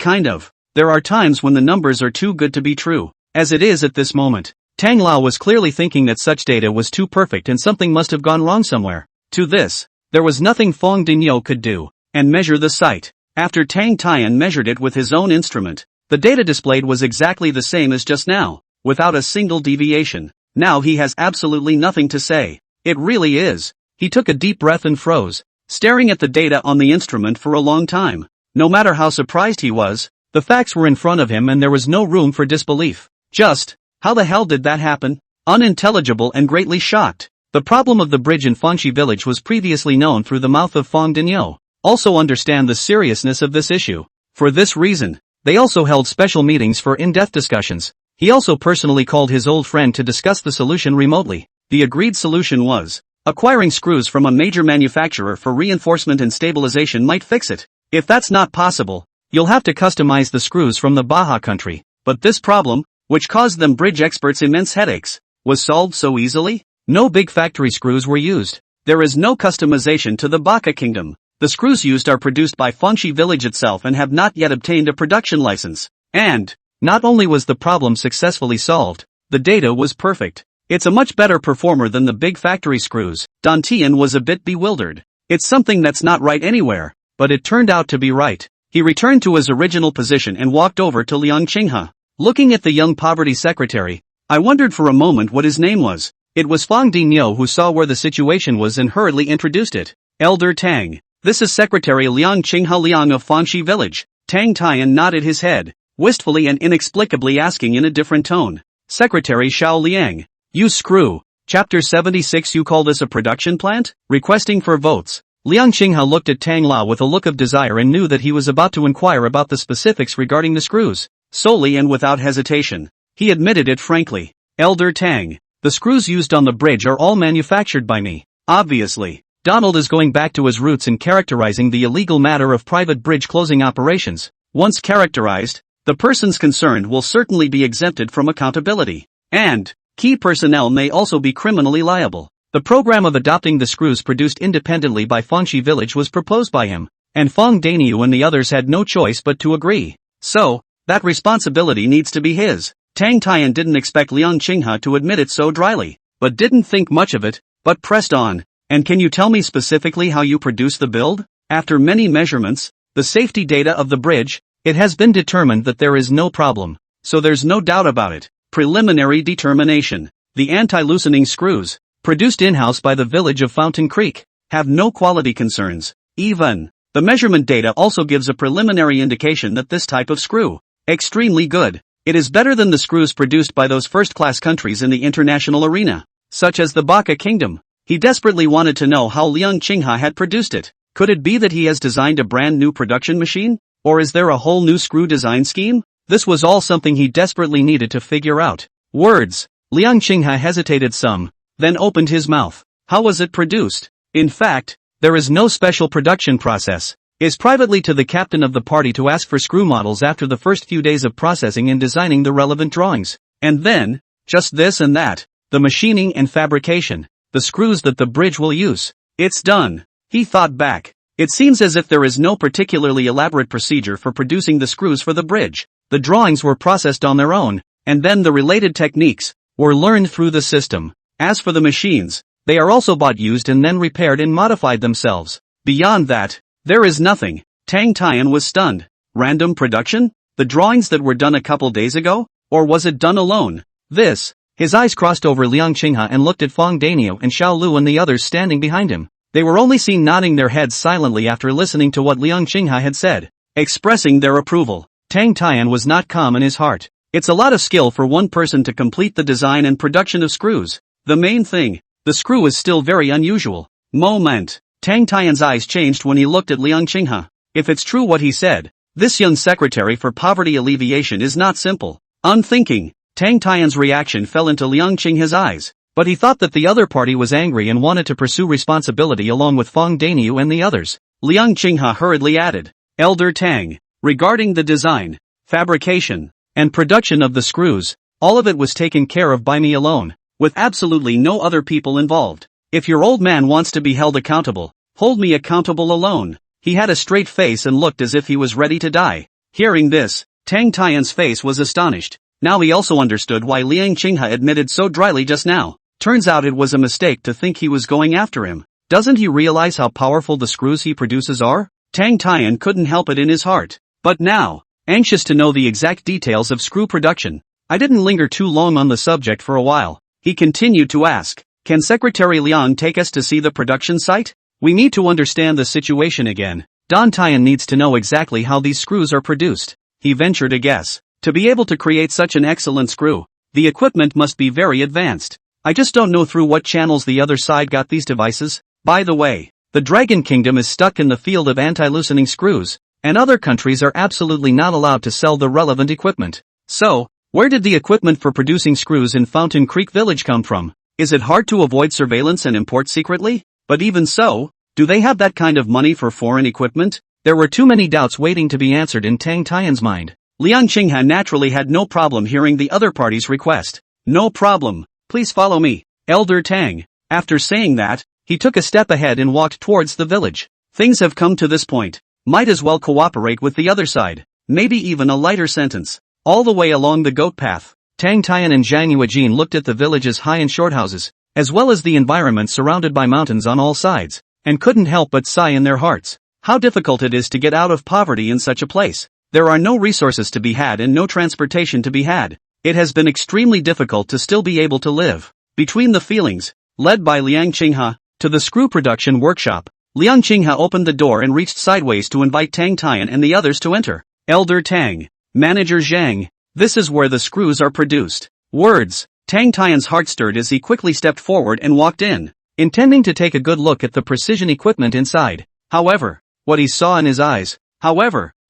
there are times when the numbers are too good to be true. As it is at this moment, Tang Lao was clearly thinking that such data was too perfect and something must have gone wrong somewhere. To this, there was nothing Fong Dinyo could do, and measure the site. After Tang Tian measured it with his own instrument, the data displayed was exactly the same as just now, without a single deviation. Now he has absolutely nothing to say. It really is. He took a deep breath and froze, staring at the data on the instrument for a long time. No matter how surprised he was, the facts were in front of him and there was no room for disbelief. Just, how the hell did that happen? Unintelligible and greatly shocked. The problem of the bridge in Fangxi village was previously known through the mouth of Fong Dinyo. Also understand the seriousness of this issue. For this reason, they also held special meetings for in-depth discussions. He also personally called his old friend to discuss the solution remotely. The agreed solution was, acquiring screws from a major manufacturer for reinforcement and stabilization might fix it. If that's not possible, you'll have to customize the screws from the Baja country. But this problem, which caused them bridge experts immense headaches, was solved so easily? No big factory screws were used. There is no customization to the Baca kingdom. The screws used are produced by Fangxi village itself and have not yet obtained a production license. And, not only was the problem successfully solved, the data was perfect. It's a much better performer than the big factory screws. Dan Tian was a bit bewildered. It's something that's not right anywhere, but it turned out to be right. He returned to his original position and walked over to Liang Qinghe. Looking at the young poverty secretary, I wondered for a moment what his name was. It was Fong Dinyo who saw where the situation was and hurriedly introduced it. Elder Tang. This is Secretary Liang Qinghe Liang of Fangxi village. Tang Tian nodded his head, wistfully and inexplicably asking in a different tone. Secretary Xiao Liang. You screw. Chapter 76. You call this a production plant? Requesting for votes. Liang Qinghe looked at Tang Lao with a look of desire and knew that he was about to inquire about the specifics regarding the screws. Solely and without hesitation, he admitted it frankly. Elder Tang. The screws used on the bridge are all manufactured by me. Obviously, Donald is going back to his roots in characterizing the illegal matter of private bridge closing operations. Once characterized, the persons concerned will certainly be exempted from accountability. And, key personnel may also be criminally liable. The program of adopting the screws produced independently by Fangxi village was proposed by him, and Fong Danyu and the others had no choice but to agree. So, that responsibility needs to be his. Tang Tian didn't expect Liang Qinghe to admit it so dryly, but didn't think much of it, but pressed on. And can you tell me specifically how you produce the build? After many measurements, the safety data of the bridge, it has been determined that there is no problem, so there's no doubt about it. Preliminary determination. The anti-loosening screws, produced in-house by the village of Fountain Creek, have no quality concerns. Even, the measurement data also gives a preliminary indication that this type of screw, extremely good. It is better than the screws produced by those first-class countries in the international arena, such as the Baca kingdom. He desperately wanted to know how Liang Qinghe had produced it. Could it be that he has designed a brand new production machine? Or is there a whole new screw design scheme? This was all something he desperately needed to figure out. Words. Liang Qinghe hesitated some, then opened his mouth. How was it produced? In fact, there is no special production process. It's privately to the captain of the party to ask for screw models after the first few days of processing and designing the relevant drawings. And then, just this and that, the machining and fabrication. The screws that the bridge will use. It's done. He thought back. It seems as if there is no particularly elaborate procedure for producing the screws for the bridge. The drawings were processed on their own, and then the related techniques were learned through the system. As for the machines, they are also bought used and then repaired and modified themselves. Beyond that, there is nothing. Tang Tian was stunned. Random production? The drawings that were done a couple days ago? Or was it done alone? His eyes crossed over Liang Qinghe and looked at Fong Danyu and Xiao Lu and the others standing behind him. They were only seen nodding their heads silently after listening to what Liang Qinghe had said, expressing their approval. Tang Tian was not calm in his heart. It's a lot of skill for one person to complete the design and production of screws. The main thing, the screw is still very unusual. Moment. Tang Tian's eyes changed when he looked at Liang Qinghe. If it's true what he said, this young secretary for poverty alleviation is not simple. Unthinking, Tang Tian's reaction fell into Liang Qinghe's eyes, but he thought that the other party was angry and wanted to pursue responsibility along with Fang Daniu and the others. Liang Qinghe hurriedly added, Elder Tang, regarding the design, fabrication, and production of the screws, all of it was taken care of by me alone, with absolutely no other people involved. If your old man wants to be held accountable, hold me accountable alone. He had a straight face and looked as if he was ready to die. Hearing this, Tang Tian's face was astonished. Now he also understood why Liang Qinghe admitted so dryly just now. Turns out it was a mistake to think he was going after him. Doesn't he realize how powerful the screws he produces are? Tang Tian couldn't help it in his heart. But now, anxious to know the exact details of screw production, I didn't linger too long on the subject for a while. He continued to ask, can Secretary Liang take us to see the production site? We need to understand the situation again. Don Tian needs to know exactly how these screws are produced. He ventured a guess. To be able to create such an excellent screw, the equipment must be very advanced. I just don't know through what channels the other side got these devices. By the way, the Dragon Kingdom is stuck in the field of anti-loosening screws, and other countries are absolutely not allowed to sell the relevant equipment. So, where did the equipment for producing screws in Fountain Creek Village come from? Is it hard to avoid surveillance and import secretly? But even so, do they have that kind of money for foreign equipment? There were too many doubts waiting to be answered in Tang Tian's mind. Liang Qinghe naturally had no problem hearing the other party's request. No problem, please follow me, Elder Tang. After saying that, he took a step ahead and walked towards the village. Things have come to this point. Might as well cooperate with the other side. Maybe even a lighter sentence. All the way along the goat path, Tang Tian and Zhang Yuejin looked at the village's high and short houses, as well as the environment surrounded by mountains on all sides, and couldn't help but sigh in their hearts. How difficult it is to get out of poverty in such a place. There are no resources to be had and no transportation to be had. It has been extremely difficult to still be able to live. Between the feelings, led by Liang Qinghe, to the screw production workshop, Liang Qinghe opened the door and reached sideways to invite Tang Tian and the others to enter. Elder Tang, Manager Zhang, this is where the screws are produced. Words. Tang Tian's heart stirred as he quickly stepped forward and walked in, intending to take a good look at the precision equipment inside. However, what he saw in his eyes,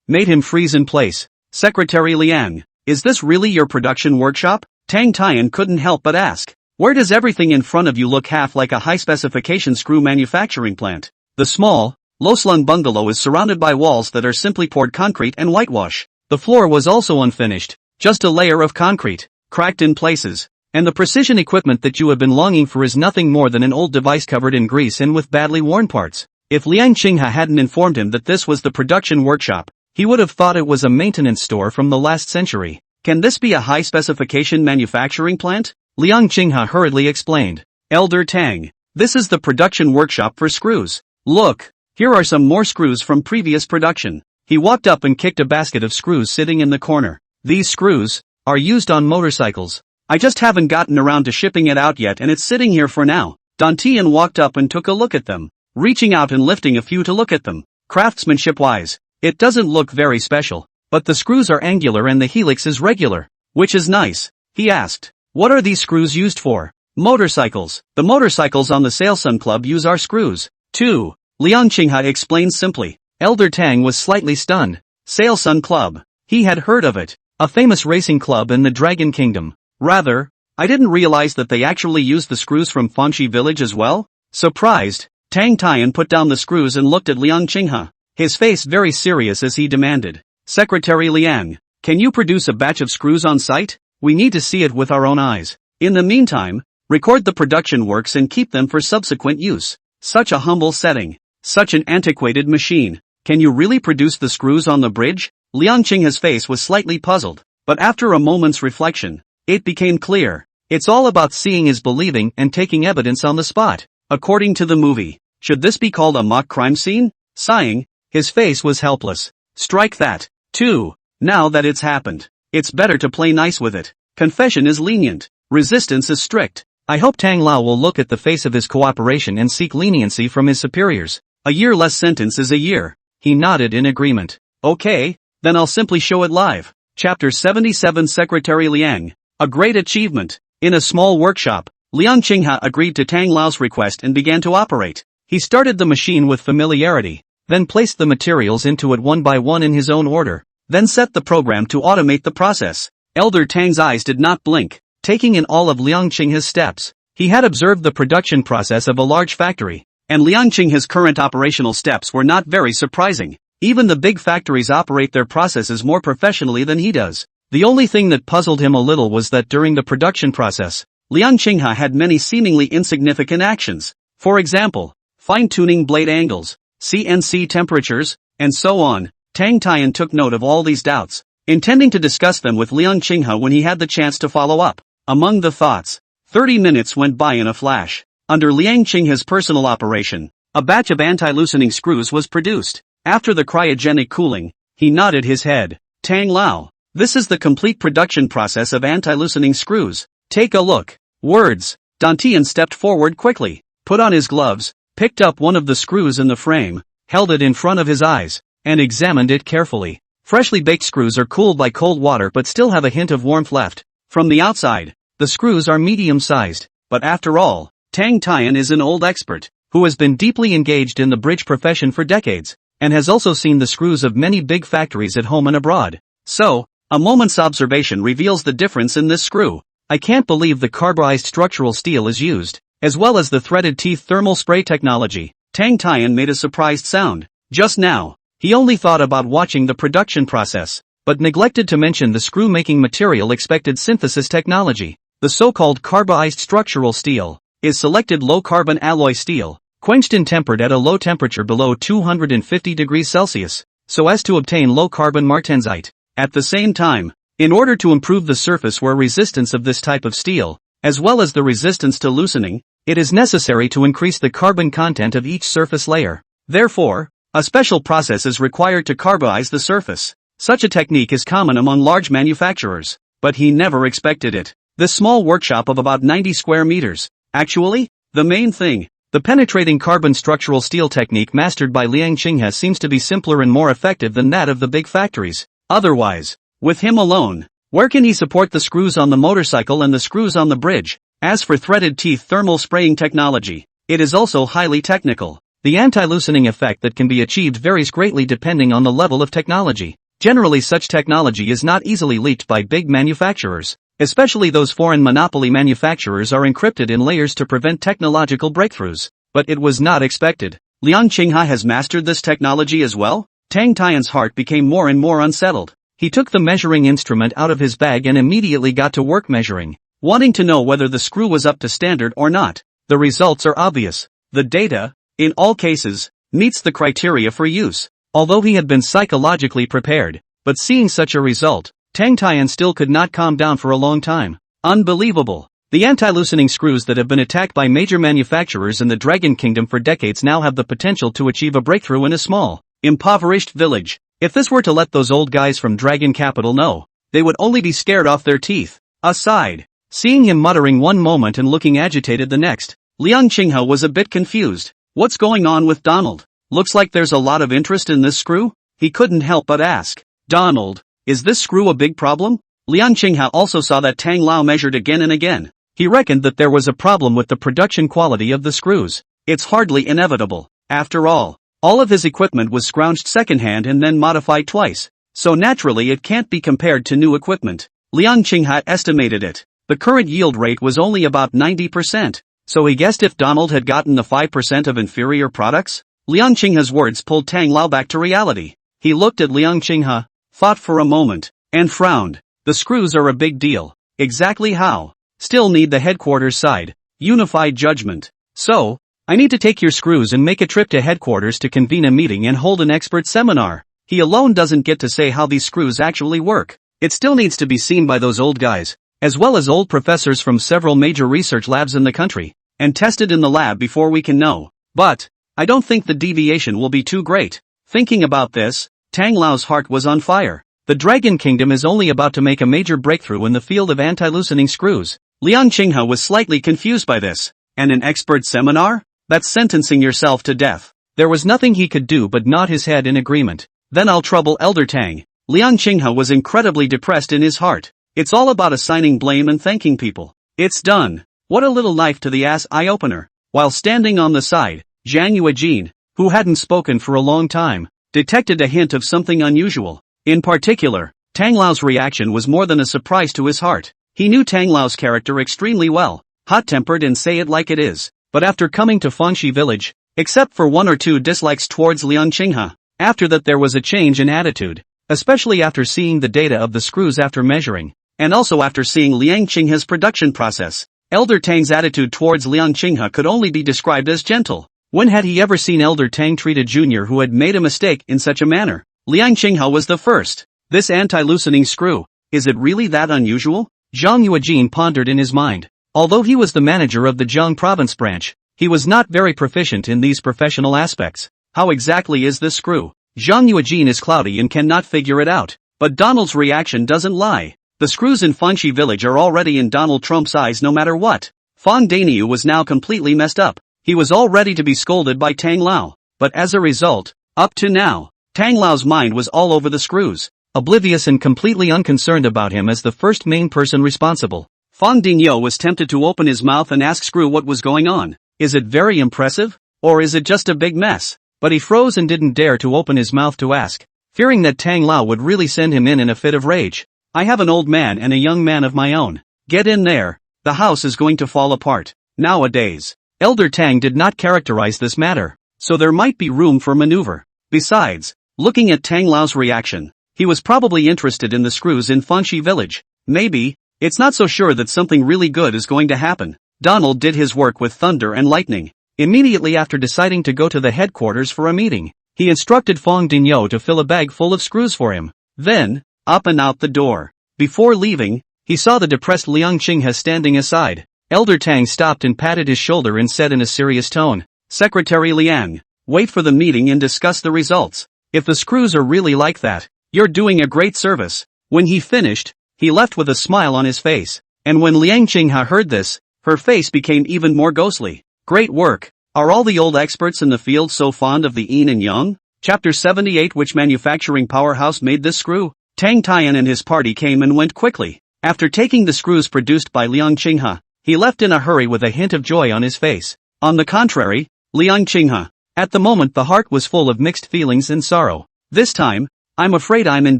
made him freeze in place. Secretary Liang, is this really your production workshop? Tang Tian couldn't help but ask. Where does everything in front of you look half like a high-specification screw manufacturing plant? The small, low-slung bungalow is surrounded by walls that are simply poured concrete and whitewash. The floor was also unfinished, just a layer of concrete, cracked in places. And the precision equipment that you have been longing for is nothing more than an old device covered in grease and with badly worn parts. If Liang Qinghe hadn't informed him that this was the production workshop, he would have thought it was a maintenance store from the last century. Can this be a high-specification manufacturing plant? Liang Qinghe hurriedly explained. Elder Tang, this is the production workshop for screws. Look, here are some more screws from previous production. He walked up and kicked a basket of screws sitting in the corner. These screws are used on motorcycles. I just haven't gotten around to shipping it out yet and it's sitting here for now. Don Tian walked up and took a look at them, reaching out and lifting a few to look at them. Craftsmanship-wise, it doesn't look very special, but the screws are angular and the helix is regular, which is nice. He asked, what are these screws used for? Motorcycles. The motorcycles on the Sailsun Club use our screws, too. Liang Qinghe explained simply. Elder Tang was slightly stunned. Sailsun Club. He had heard of it. A famous racing club in the Dragon Kingdom. Rather, I didn't realize that they actually used the screws from Fanxi Village as well. Surprised, Tang Tian put down the screws and looked at Liang Qinghe, his face very serious as he demanded. Secretary Liang, can you produce a batch of screws on site? We need to see it with our own eyes. In the meantime, record the production works and keep them for subsequent use. Such a humble setting. Such an antiquated machine. Can you really produce the screws on the bridge? Liang Qinghe's face was slightly puzzled, but after a moment's reflection, it became clear. It's all about seeing is believing and taking evidence on the spot. According to the movie, should this be called a mock crime scene? Sighing, his face was helpless. Strike that, too. Now that it's happened, it's better to play nice with it. Confession is lenient. Resistance is strict. I hope Tang Lao will look at the face of his cooperation and seek leniency from his superiors. A year less sentence is a year. He nodded in agreement. Okay, then I'll simply show it live. Chapter 77 Secretary Liang. A great achievement. In a small workshop, Liang Qinghe agreed to Tang Lao's request and began to operate. He started the machine with familiarity, then placed the materials into it one by one in his own order, then set the program to automate the process. Elder Tang's eyes did not blink, taking in all of Liang Qinghe's steps. He had observed the production process of a large factory, and Liang Qinghe's current operational steps were not very surprising. Even the big factories operate their processes more professionally than he does. The only thing that puzzled him a little was that during the production process, Liang Qinghe had many seemingly insignificant actions. For example, fine-tuning blade angles, CNC temperatures, and so on. Tang Tian took note of all these doubts, intending to discuss them with Liang Qinghe when he had the chance to follow up. Among the thoughts, 30 minutes went by in a flash. Under Liang Qinghe's personal operation, a batch of anti-loosening screws was produced. After the cryogenic cooling, he nodded his head. Tang Lao, this is the complete production process of anti-loosening screws. Take a look. Words. Dantian stepped forward quickly, put on his gloves, picked up one of the screws in the frame, held it in front of his eyes, and examined it carefully. Freshly baked screws are cooled by cold water but still have a hint of warmth left. From the outside, the screws are medium-sized, but after all, Tang Tian is an old expert, who has been deeply engaged in the bridge profession for decades, and has also seen the screws of many big factories at home and abroad. So, a moment's observation reveals the difference in this screw. I can't believe the carbonized structural steel is used, as well as the threaded teeth thermal spray technology. Tang Tian made a surprised sound. Just now, he only thought about watching the production process, but neglected to mention the screw-making material expected synthesis technology. The so-called carbonized structural steel is selected low-carbon alloy steel, quenched and tempered at a low temperature below 250 degrees Celsius, so as to obtain low-carbon martensite. At the same time, in order to improve the surface wear resistance of this type of steel, as well as the resistance to loosening, it is necessary to increase the carbon content of each surface layer. Therefore, a special process is required to carbonize the surface. Such a technique is common among large manufacturers, but he never expected it. This small workshop of about 90 square meters. Actually, the main thing, the penetrating carbon structural steel technique mastered by Liang Qinghe seems to be simpler and more effective than that of the big factories. Otherwise, with him alone, where can he support the screws on the motorcycle and the screws on the bridge? As for threaded teeth thermal spraying technology, it is also highly technical. The anti-loosening effect that can be achieved varies greatly depending on the level of technology. Generally, such technology is not easily leaked by big manufacturers, especially those foreign monopoly manufacturers are encrypted in layers to prevent technological breakthroughs. But it was not expected. Liang Qinghe has mastered this technology as well? Tang Tian's heart became more and more unsettled. He took the measuring instrument out of his bag and immediately got to work measuring, wanting to know whether the screw was up to standard or not. The results are obvious. The data, in all cases, meets the criteria for use. Although he had been psychologically prepared, but seeing such a result, Tang Tian still could not calm down for a long time. Unbelievable. The anti-loosening screws that have been attacked by major manufacturers in the Dragon Kingdom for decades now have the potential to achieve a breakthrough in a small, impoverished village. If this were to let those old guys from Dragon Capital know, they would only be scared off their teeth. Aside, seeing him muttering one moment and looking agitated the next, Liang Qinghe was a bit confused. What's going on with Donald? Looks like there's a lot of interest in this screw? He couldn't help but ask. Donald, is this screw a big problem? Liang Qinghe also saw that Tang Lao measured again and again. He reckoned that there was a problem with the production quality of the screws. It's hardly inevitable. After all of his equipment was scrounged secondhand and then modified twice. So naturally it can't be compared to new equipment. Liang Qinghe estimated it. The current yield rate was only about 90%. So he guessed if Donald had gotten the 5% of inferior products? Liang Qinghe's words pulled Tang Lao back to reality. He looked at Liang Qinghe, thought for a moment, and frowned. The screws are a big deal. Exactly how? Still need the headquarters side, unified judgment. So, I need to take your screws and make a trip to headquarters to convene a meeting and hold an expert seminar. He alone doesn't get to say how these screws actually work. It still needs to be seen by those old guys, as well as old professors from several major research labs in the country, and tested in the lab before we can know. But, I don't think the deviation will be too great. Thinking about this, Tang Lao's heart was on fire. The Dragon Kingdom is only about to make a major breakthrough in the field of anti-loosening screws. Liang Qinghe was slightly confused by this. And an expert seminar? That's sentencing yourself to death. There was nothing he could do but nod his head in agreement. Then I'll trouble Elder Tang. Liang Qinghe was incredibly depressed in his heart. It's all about assigning blame and thanking people. It's done. What a little knife to the ass eye-opener. While standing on the side, Zhang Yuejin, who hadn't spoken for a long time, detected a hint of something unusual. In particular, Tang Lao's reaction was more than a surprise to his heart. He knew Tang Lao's character extremely well, hot-tempered and say it like it is. But after coming to Fangxi village, except for 1 or 2 dislikes towards Liang Qinghe, after that there was a change in attitude, especially after seeing the data of the screws after measuring, and also after seeing Liang Qinghe's production process. Elder Tang's attitude towards Liang Qinghe could only be described as gentle. When had he ever seen Elder Tang treat a junior who had made a mistake in such a manner? Liang Qinghe was the first. This anti-loosening screw, is it really that unusual? Zhang Yuejin pondered in his mind. Although he was the manager of the Zhang province branch, he was not very proficient in these professional aspects. How exactly is this screw? Zhang Yuejin is cloudy and cannot figure it out. But Donald's reaction doesn't lie. The screws in Fangxi village are already in Donald Trump's eyes no matter what. Fang Daniu was now completely messed up. He was all ready to be scolded by Tang Lao. But as a result, up to now, Tang Lao's mind was all over the screws, oblivious and completely unconcerned about him as the first main person responsible. Fang Daniu was tempted to open his mouth and ask Screw what was going on. Is it very impressive? Or is it just a big mess? But he froze and didn't dare to open his mouth to ask, fearing that Tang Lao would really send him in a fit of rage. I have an old man and a young man of my own. Get in there. The house is going to fall apart. Nowadays, Elder Tang did not characterize this matter, so there might be room for maneuver. Besides, looking at Tang Lao's reaction, he was probably interested in the screws in Fangxi village. Maybe, it's not so sure that something really good is going to happen. Donald did his work with thunder and lightning. Immediately after deciding to go to the headquarters for a meeting, he instructed Fang Daniu to fill a bag full of screws for him. Then, up and out the door. Before leaving, he saw the depressed Liang Qinghe standing aside. Elder Tang stopped and patted his shoulder and said in a serious tone, Secretary Liang, wait for the meeting and discuss the results. If the screws are really like that, you're doing a great service. When he finished, he left with a smile on his face. And when Liang Qinghe heard this, her face became even more ghostly. Great work. Are all the old experts in the field so fond of the yin and yang? Chapter 78. Which manufacturing powerhouse made this screw? Tang Tian and his party came and went quickly. After taking the screws produced by Liang Qinghe, he left in a hurry with a hint of joy on his face. On the contrary, Liang Qinghe, at the moment the heart was full of mixed feelings and sorrow. This time, I'm afraid I'm in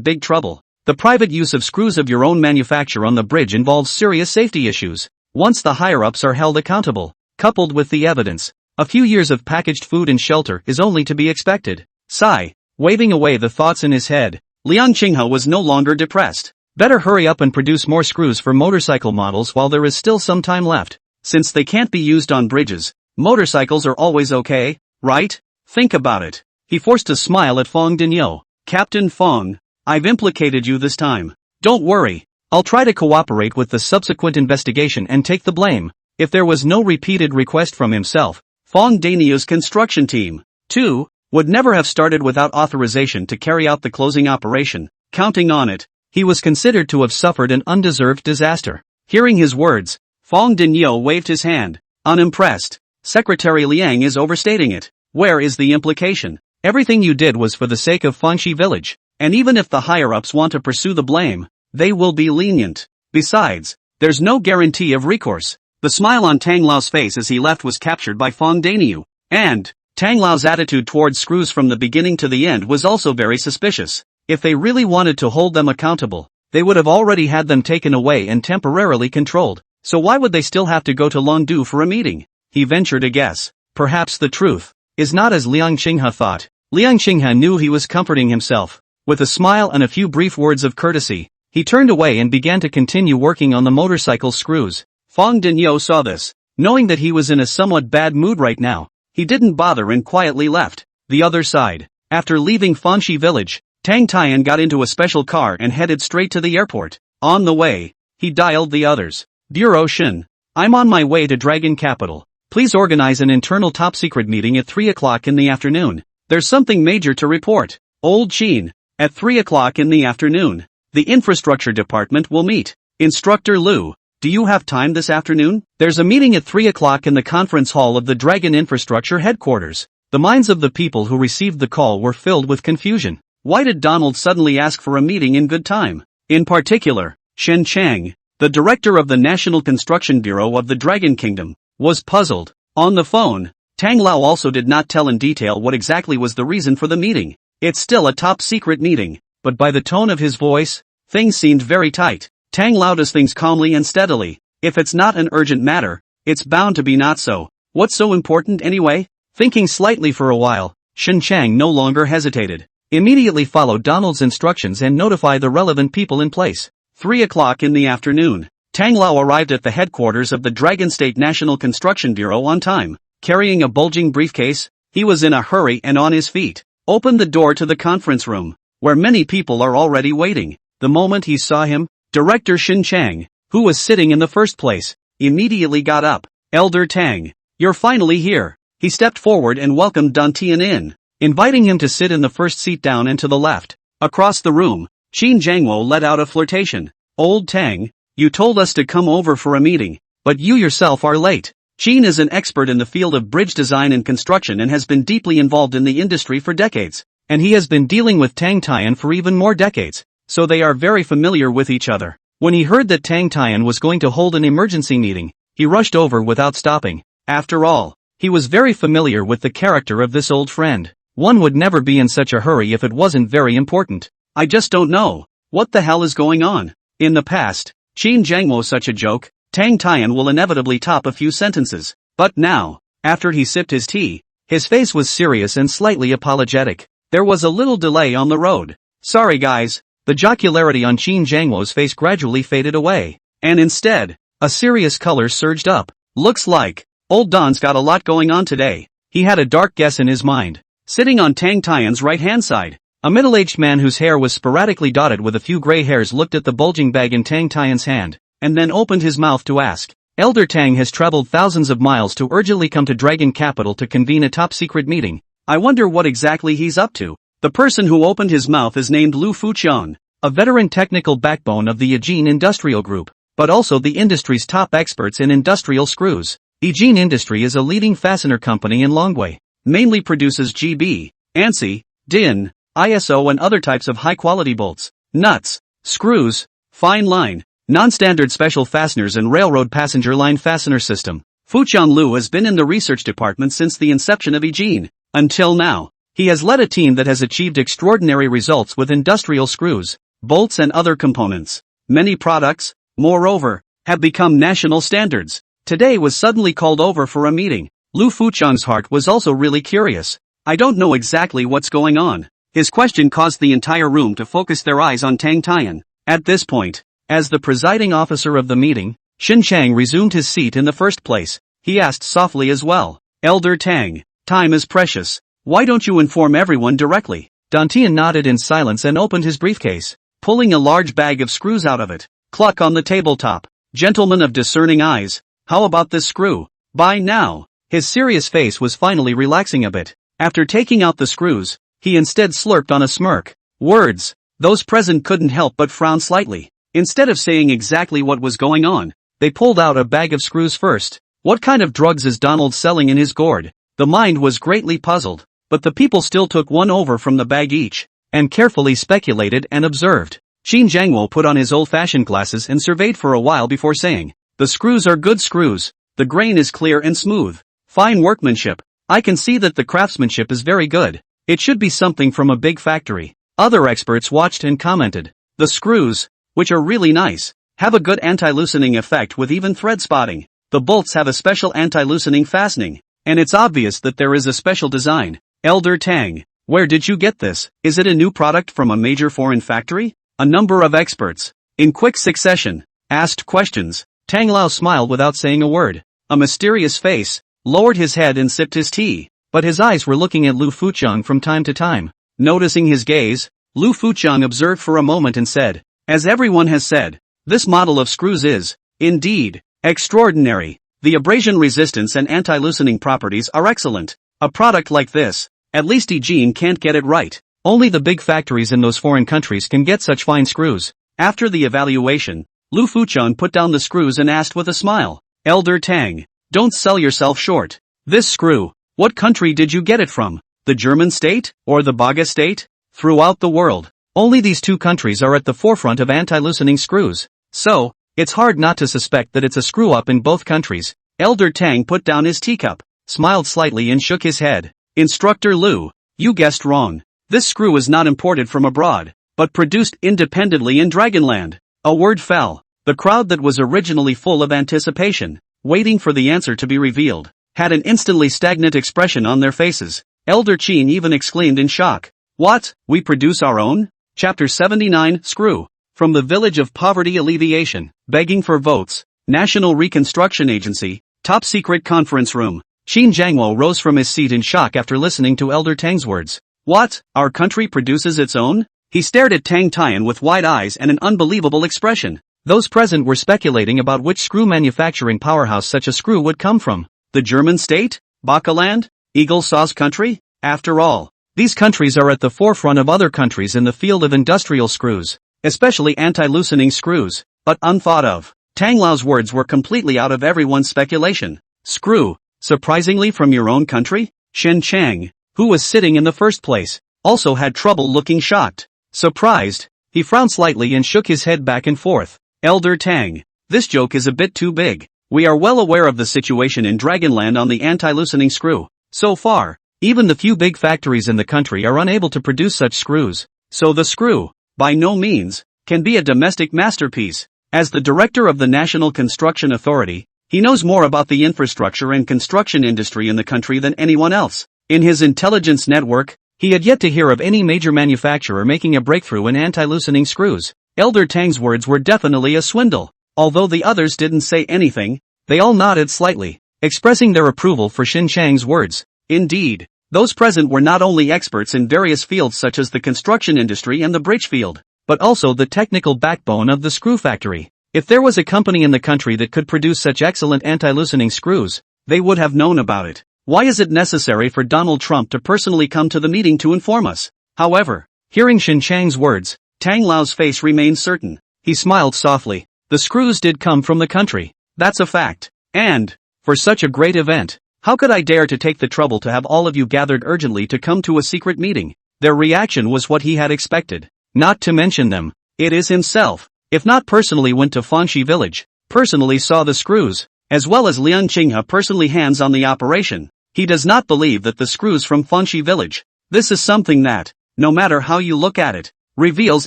big trouble. The private use of screws of your own manufacture on the bridge involves serious safety issues. Once the higher-ups are held accountable, coupled with the evidence, a few years of packaged food and shelter is only to be expected. Sigh, waving away the thoughts in his head, Liang Qinghe was no longer depressed. Better hurry up and produce more screws for motorcycle models while there is still some time left. Since they can't be used on bridges, motorcycles are always okay, right? Think about it. He forced a smile at Fang Daniu. Captain Fang, I've implicated you this time. Don't worry. I'll try to cooperate with the subsequent investigation and take the blame. If there was no repeated request from himself, Fang Daniu's construction team, too, would never have started without authorization to carry out the closing operation. Counting on it, he was considered to have suffered an undeserved disaster. Hearing his words, Fang Daniu waved his hand, unimpressed. Secretary Liang is overstating it. Where is the implication? Everything you did was for the sake of Fangxi village, and even if the higher-ups want to pursue the blame, they will be lenient. Besides, there's no guarantee of recourse. The smile on Tang Lao's face as he left was captured by Fang Daniu, and Tang Lao's attitude towards screws from the beginning to the end was also very suspicious. If they really wanted to hold them accountable, they would have already had them taken away and temporarily controlled. So why would they still have to go to Longdu for a meeting? He ventured a guess. Perhaps the truth is not as Liang Qinghe thought. Liang Qinghe knew he was comforting himself. With a smile and a few brief words of courtesy, he turned away and began to continue working on the motorcycle screws. Fang Daniu saw this. Knowing that he was in a somewhat bad mood right now, he didn't bother and quietly left. The other side. After leaving Fangxi village, Tang Tian got into a special car and headed straight to the airport. On the way, he dialed the others. Bureau Shin. I'm on my way to Dragon Capital. Please organize an internal top-secret meeting at 3 o'clock in the afternoon. There's something major to report. Old Qin. At 3 o'clock in the afternoon. The infrastructure department will meet. Instructor Liu. Do you have time this afternoon? There's a meeting at 3 o'clock in the conference hall of the Dragon Infrastructure headquarters. The minds of the people who received the call were filled with confusion. Why did Donald suddenly ask for a meeting in good time? In particular, Shen Chang, the director of the National Construction Bureau of the Dragon Kingdom, was puzzled. On the phone, Tang Lao also did not tell in detail what exactly was the reason for the meeting. It's still a top-secret meeting, but by the tone of his voice, things seemed very tight. Tang Lao does things calmly and steadily. If it's not an urgent matter, it's bound to be not so. What's so important anyway? Thinking slightly for a while, Shen Chang no longer hesitated. Immediately followed Donald's instructions and notify the relevant people in place. 3 o'clock in the afternoon. Tang Lao arrived at the headquarters of the Dragon State National Construction Bureau on time. Carrying a bulging briefcase, he was in a hurry and on his feet. Opened the door to the conference room, where many people are already waiting. The moment he saw him, Director Shen Chang, who was sitting in the first place, immediately got up. Elder Tang, you're finally here. He stepped forward and welcomed Dantian in, inviting him to sit in the first seat down and to the left. Across the room, Qin Jiangwo let out a flirtation. Old Tang, you told us to come over for a meeting, but you yourself are late. Qin is an expert in the field of bridge design and construction and has been deeply involved in the industry for decades, and he has been dealing with Tang Tian for even more decades, so they are very familiar with each other. When he heard that Tang Tian was going to hold an emergency meeting, he rushed over without stopping. After all, he was very familiar with the character of this old friend. One would never be in such a hurry if it wasn't very important. I just don't know. What the hell is going on? In the past, Qin Jiangwo such a joke, Tang Tian will inevitably top a few sentences. But now, after he sipped his tea, his face was serious and slightly apologetic. There was a little delay on the road. Sorry guys. The jocularity on Qin Jiangwo's face gradually faded away, and instead, a serious color surged up. Looks like old Don's got a lot going on today. He had a dark guess in his mind. Sitting on Tang Tian's right-hand side, a middle-aged man whose hair was sporadically dotted with a few gray hairs looked at the bulging bag in Tang Tian's hand, and then opened his mouth to ask. Elder Tang has traveled thousands of miles to urgently come to Dragon Capital to convene a top-secret meeting. I wonder what exactly he's up to. The person who opened his mouth is named Lu Fuqian, a veteran technical backbone of the Yijin Industrial Group, but also the industry's top experts in industrial screws. Yijin Industry is a leading fastener company in Longwei, mainly produces GB, ANSI, DIN, ISO and other types of high-quality bolts, nuts, screws, fine line, non-standard special fasteners and railroad passenger line fastener system. Fuqian Lu has been in the research department since the inception of Yijin. Until now, he has led a team that has achieved extraordinary results with industrial screws, bolts and other components. Many products, moreover, have become national standards. Today was suddenly called over for a meeting. Lu Fuqian's heart was also really curious. I don't know exactly what's going on. His question caused the entire room to focus their eyes on Tang Tian. At this point, as the presiding officer of the meeting, Shen Chang resumed his seat in the first place. He asked softly as well. Elder Tang, time is precious. Why don't you inform everyone directly? Dantian nodded in silence and opened his briefcase, pulling a large bag of screws out of it. Cluck on the tabletop. Gentlemen of discerning eyes, how about this screw? By now, his serious face was finally relaxing a bit. After taking out the screws, he instead slurped on a smirk. Words. Those present couldn't help but frown slightly. Instead of saying exactly what was going on, they pulled out a bag of screws first. What kind of drugs is Donald selling in his gourd? The mind was greatly puzzled, but the people still took one over from the bag each, and carefully speculated and observed. Qin Jiangwo put on his old-fashioned glasses and surveyed for a while before saying, the screws are good screws, the grain is clear and smooth. Fine workmanship. I can see that the craftsmanship is very good. It should be something from a big factory. Other experts watched and commented. The screws, which are really nice, have a good anti-loosening effect with even thread spotting. The bolts have a special anti-loosening fastening, and it's obvious that there is a special design. Elder Tang, where did you get this? Is it a new product from a major foreign factory? A number of experts, in quick succession, asked questions. Tang Lao smiled without saying a word. A mysterious face, lowered his head and sipped his tea, but his eyes were looking at Lu Fuqian from time to time. Noticing his gaze, Lu Fuqian observed for a moment and said, as everyone has said, this model of screws is, indeed, extraordinary. The abrasion resistance and anti-loosening properties are excellent. A product like this, at least Yijin can't get it right. Only the big factories in those foreign countries can get such fine screws. After the evaluation, Lu Fuqian put down the screws and asked with a smile, Elder Tang, don't sell yourself short. This screw, what country did you get it from? The German state, or the Baga state? throughout the world. Only these two countries are at the forefront of anti-loosening screws. So, it's hard not to suspect that it's a screw-up in both countries. Elder Tang put down his teacup, smiled slightly and shook his head. Instructor Lu, you guessed wrong. This screw is not imported from abroad, but produced independently in Dragonland. A word fell. The crowd that was originally full of anticipation, waiting for the answer to be revealed, had an instantly stagnant expression on their faces. Elder Qin even exclaimed in shock. What? We produce our own? Chapter 79, Screw. From the Village of Poverty Alleviation, begging for votes, National Reconstruction Agency, top secret conference room. Qin Jiangwo rose from his seat in shock after listening to Elder Tang's words. What? Our country produces its own? He stared at Tang Tian with wide eyes and an unbelievable expression. Those present were speculating about which screw manufacturing powerhouse such a screw would come from. The German state? Bakaland? Eagle Saw's country? After all, these countries are at the forefront of other countries in the field of industrial screws, especially anti-loosening screws, but unthought of. Tang Lao's words were completely out of everyone's speculation. Screw, surprisingly from your own country? Shen Chang, who was sitting in the first place, also had trouble looking shocked. Surprised, he frowned slightly and shook his head back and forth. Elder Tang, this joke is a bit too big. We are well aware of the situation in Dragonland on the anti-loosening screw. So far, even the few big factories in the country are unable to produce such screws. So the screw, by no means, can be a domestic masterpiece. As the director of the National Construction Authority, he knows more about the infrastructure and construction industry in the country than anyone else. In his intelligence network, he had yet to hear of any major manufacturer making a breakthrough in anti-loosening screws. Elder Tang's words were definitely a swindle. Although the others didn't say anything, they all nodded slightly, expressing their approval for Xin Chang's words. Indeed, those present were not only experts in various fields such as the construction industry and the bridge field, but also the technical backbone of the screw factory. If there was a company in the country that could produce such excellent anti-loosening screws, they would have known about it. Why is it necessary for Donald Trump to personally come to the meeting to inform us? However, hearing Xin Chang's words, Tang Lao's face remained certain. He smiled softly. The screws did come from the country. That's a fact. And, for such a great event, how could I dare to take the trouble to have all of you gathered urgently to come to a secret meeting? Their reaction was what he had expected. Not to mention them. It is himself. If not personally went to Fanxi village, personally saw the screws, as well as Lian Qinghe personally hands on the operation. He does not believe that the screws from Fanxi village. This is something that, no matter how you look at it, reveals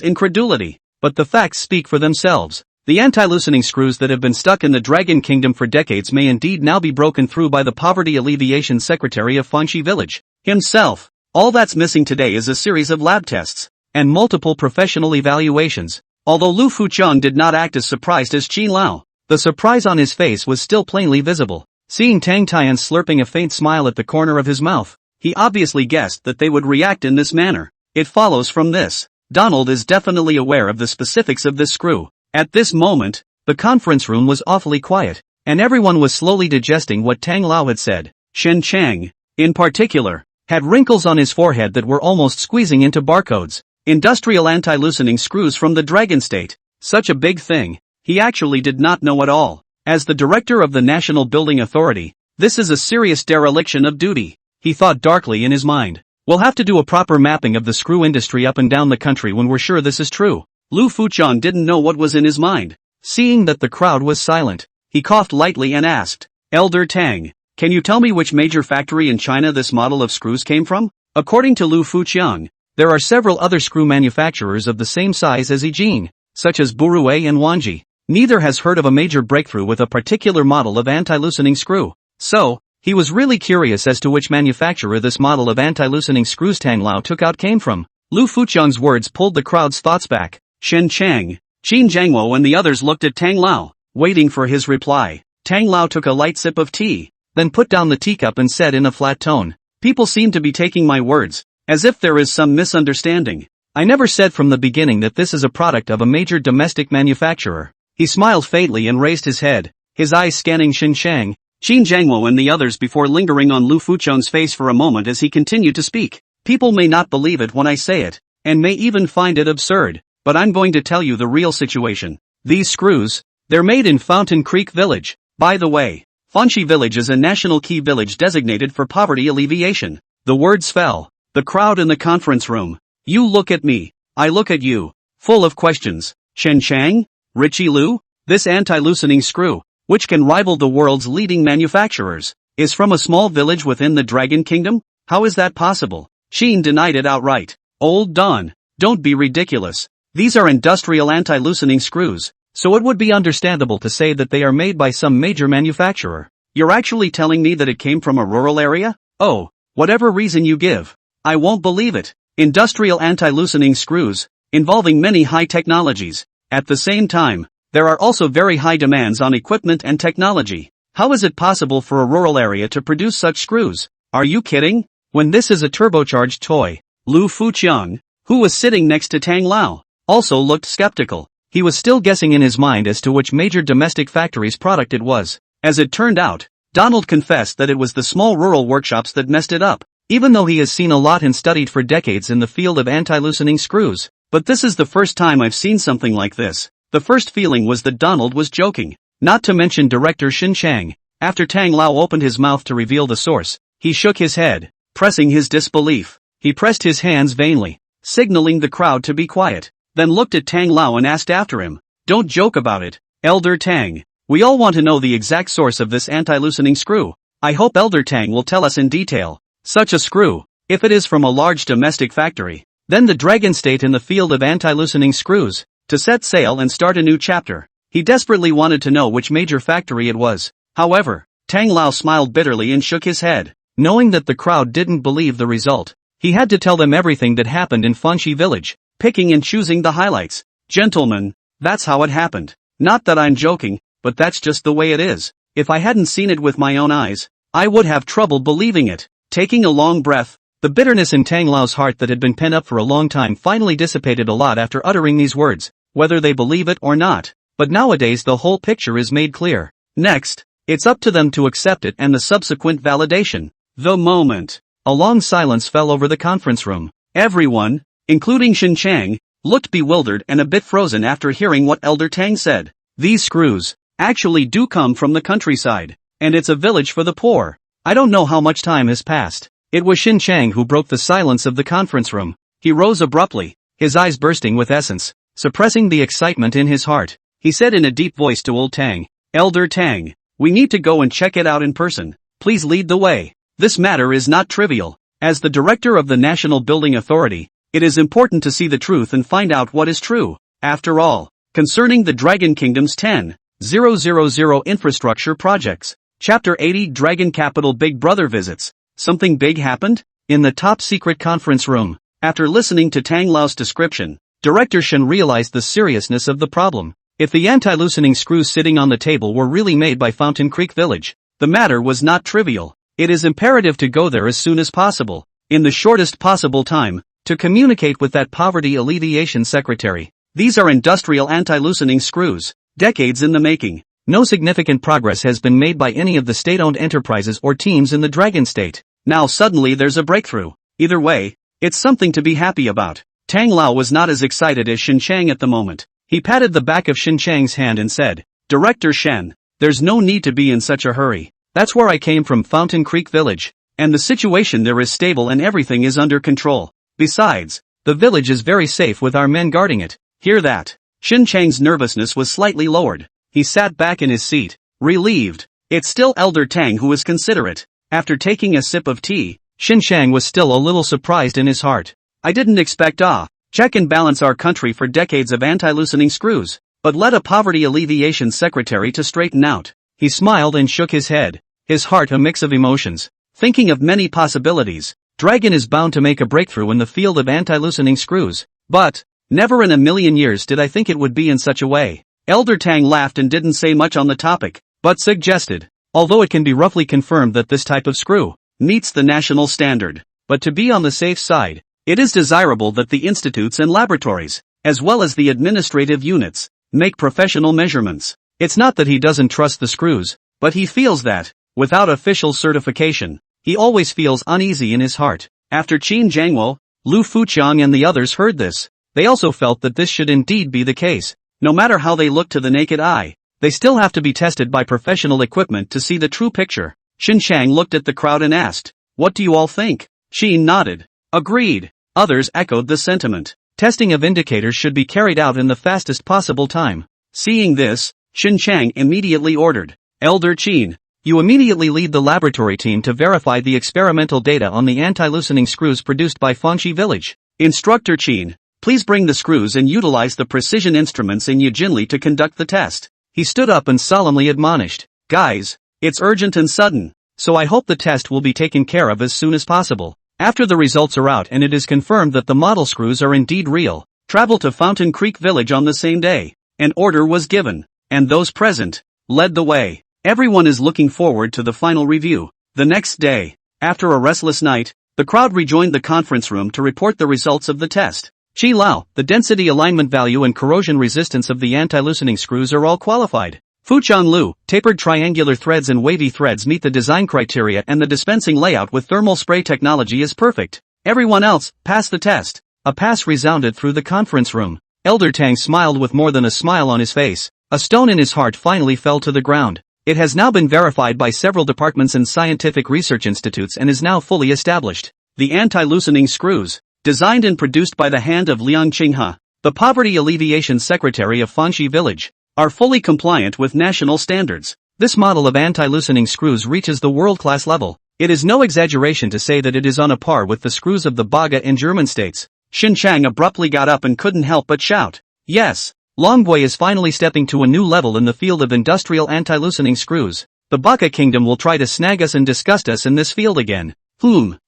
incredulity. But the facts speak for themselves. The anti-loosening screws that have been stuck in the Dragon Kingdom for decades may indeed now be broken through by the Poverty Alleviation Secretary of Fanxi village himself. All that's missing today is a series of lab tests and multiple professional evaluations. Although Lu Fuqiang did not act as surprised as Qin Lao, the surprise on his face was still plainly visible. Seeing Tang Tian slurping a faint smile at the corner of his mouth, he obviously guessed that they would react in this manner. It follows from this. Donald is definitely aware of the specifics of this screw. At this moment, the conference room was awfully quiet, and everyone was slowly digesting what Tang Lao had said. Shen Chang, in particular, had wrinkles on his forehead that were almost squeezing into barcodes. Industrial anti-loosening screws from the Dragon State. Such a big thing. He actually did not know at all. As the director of the National Building Authority, this is a serious dereliction of duty. He thought darkly in his mind. We'll have to do a proper mapping of the screw industry up and down the country when we're sure this is true. Lu Fuqiang didn't know what was in his mind. Seeing that the crowd was silent, he coughed lightly and asked, Elder Tang, can you tell me which major factory in China this model of screws came from? According to Lu Fuqiang, there are several other screw manufacturers of the same size as Yijing, such as Burui and Wanji. Neither has heard of a major breakthrough with a particular model of anti-loosening screw. So, he was really curious as to which manufacturer this model of anti-loosening screws Tang Lao took out came from. Lu Fuqiang's words pulled the crowd's thoughts back. Shen Chang, Qin Jiangwo and the others looked at Tang Lao, waiting for his reply. Tang Lao took a light sip of tea, then put down the teacup and said in a flat tone, People seem to be taking my words as if there is some misunderstanding. I never said from the beginning that this is a product of a major domestic manufacturer. He smiled faintly and raised his head, his eyes scanning Xin Shang, Qin Jiangwo and the others before lingering on Lu Fuqiang's face for a moment as he continued to speak. People may not believe it when I say it, and may even find it absurd, but I'm going to tell you the real situation. These screws, they're made in Fountain Creek Village. By the way, Fanxi Village is a national key village designated for poverty alleviation. The words fell. The crowd in the conference room, You look at me. I look at you. Full of questions. Shen Chang? Richie Lu? This anti-loosening screw, which can rival the world's leading manufacturers, is from a small village within the Dragon Kingdom? How is that possible? Sheen denied it outright. Old Don, don't be ridiculous. These are industrial anti-loosening screws, so it would be understandable to say that they are made by some major manufacturer. You're actually telling me that it came from a rural area? Oh, whatever reason you give. I won't believe it. Industrial anti-loosening screws, involving many high technologies. At the same time, there are also very high demands on equipment and technology. How is it possible for a rural area to produce such screws? Are you kidding? When this is a turbocharged toy. Lu Fuqiang, who was sitting next to Tang Lao, also looked skeptical. He was still guessing in his mind as to which major domestic factory's product it was. As it turned out, Donald confessed that it was the small rural workshops that messed it up, even though he has seen a lot and studied for decades in the field of anti-loosening screws. But this is the first time I've seen something like this. The first feeling was that Donald was joking. Not to mention director Shin Chang. After Tang Lao opened his mouth to reveal the source, he shook his head, pressing his disbelief. He pressed his hands vainly, signaling the crowd to be quiet, then looked at Tang Lao and asked after him, "Don't joke about it, Elder Tang. We all want to know the exact source of this anti-loosening screw. I hope Elder Tang will tell us in detail. Such a screw, if it is from a large domestic factory, then the Dragon State in the field of anti-loosening screws, to set sail and start a new chapter." He desperately wanted to know which major factory it was. However, Tang Lao smiled bitterly and shook his head. Knowing that the crowd didn't believe the result, he had to tell them everything that happened in Fanshi village, picking and choosing the highlights. "Gentlemen, that's how it happened. Not that I'm joking, but that's just the way it is. If I hadn't seen it with my own eyes, I would have trouble believing it." Taking a long breath, the bitterness in Tang Lao's heart that had been pent up for a long time finally dissipated a lot after uttering these words, whether they believe it or not. But nowadays the whole picture is made clear. Next, it's up to them to accept it and the subsequent validation. The moment. A long silence fell over the conference room. Everyone, including Shin Chang, looked bewildered and a bit frozen after hearing what Elder Tang said. These screws actually do come from the countryside, and it's a village for the poor. I don't know how much time has passed. It was Shin Chang who broke the silence of the conference room. He rose abruptly, his eyes bursting with essence, suppressing the excitement in his heart. He said in a deep voice to Old Tang, "Elder Tang, we need to go and check it out in person. Please lead the way. This matter is not trivial. As the director of the National Building Authority, it is important to see the truth and find out what is true. After all, concerning the Dragon Kingdom's 10,000 infrastructure projects. Chapter 80 Dragon Capital Big Brother Visits. Something big happened? In the top-secret conference room. After listening to Tang Lao's description, Director Shen realized the seriousness of the problem. If the anti-loosening screws sitting on the table were really made by Fountain Creek Village, the matter was not trivial. It is imperative to go there as soon as possible, in the shortest possible time, to communicate with that poverty alleviation secretary. These are industrial anti-loosening screws, decades in the making. No significant progress has been made by any of the state-owned enterprises or teams in the Dragon State. Now suddenly there's a breakthrough. Either way, it's something to be happy about. Tang Lao was not as excited as Shin Chang at the moment. He patted the back of Shin Chang's hand and said, "Director Shen, there's no need to be in such a hurry. That's where I came from, Fountain Creek Village, and the situation there is stable and everything is under control. Besides, the village is very safe with our men guarding it." Hear that? Shin Chang's nervousness was slightly lowered. He sat back in his seat, relieved. It's still Elder Tang who is considerate. After taking a sip of tea, Shin Chang was still a little surprised in his heart. "I didn't expect check and balance our country for decades of anti-loosening screws, but let a poverty alleviation secretary to straighten out." He smiled and shook his head, his heart a mix of emotions. Thinking of many possibilities, Dragon is bound to make a breakthrough in the field of anti-loosening screws. But, never in a million years did I think it would be in such a way. Elder Tang laughed and didn't say much on the topic, but suggested, although it can be roughly confirmed that this type of screw meets the national standard, but to be on the safe side, it is desirable that the institutes and laboratories, as well as the administrative units, make professional measurements. It's not that he doesn't trust the screws, but he feels that, without official certification, he always feels uneasy in his heart. After Qin Jiangwo, Lu Fuqiang and the others heard this, they also felt that this should indeed be the case. No matter how they look to the naked eye, they still have to be tested by professional equipment to see the true picture. Shin Chang looked at the crowd and asked, "What do you all think?" Qin nodded. "Agreed. Others echoed the sentiment. Testing of indicators should be carried out in the fastest possible time. Seeing this, Xin Chang immediately ordered, Elder Qin, you immediately lead the laboratory team to verify the experimental data on the anti-loosening screws produced by Fangxi Village. Instructor Qin, please bring the screws and utilize the precision instruments in Yijinli to conduct the test. He stood up and solemnly admonished, guys, it's urgent and sudden, so I hope the test will be taken care of as soon as possible. After the results are out and it is confirmed that the model screws are indeed real, travel to Fountain Creek Village on the same day. An order was given, and those present led the way. Everyone is looking forward to the final review. The next day, after a restless night, the crowd rejoined the conference room to report the results of the test. Qi Lao, the density alignment value and corrosion resistance of the anti-loosening screws are all qualified. Fuchan Lu, tapered triangular threads and wavy threads meet the design criteria and the dispensing layout with thermal spray technology is perfect. Everyone else, pass the test. A pass resounded through the conference room. Elder Tang smiled with more than a smile on his face. A stone in his heart finally fell to the ground. It has now been verified by several departments and scientific research institutes and is now fully established. The anti-loosening screws, designed and produced by the hand of Liang Qinghe, the Poverty Alleviation Secretary of Fangxi Village, are fully compliant with national standards. This model of anti-loosening screws reaches the world-class level. It is no exaggeration to say that it is on a par with the screws of the Baga and German states. Xin Chang abruptly got up and couldn't help but shout, yes, Longbui is finally stepping to a new level in the field of industrial anti-loosening screws. The Baga Kingdom will try to snag us and disgust us in this field again.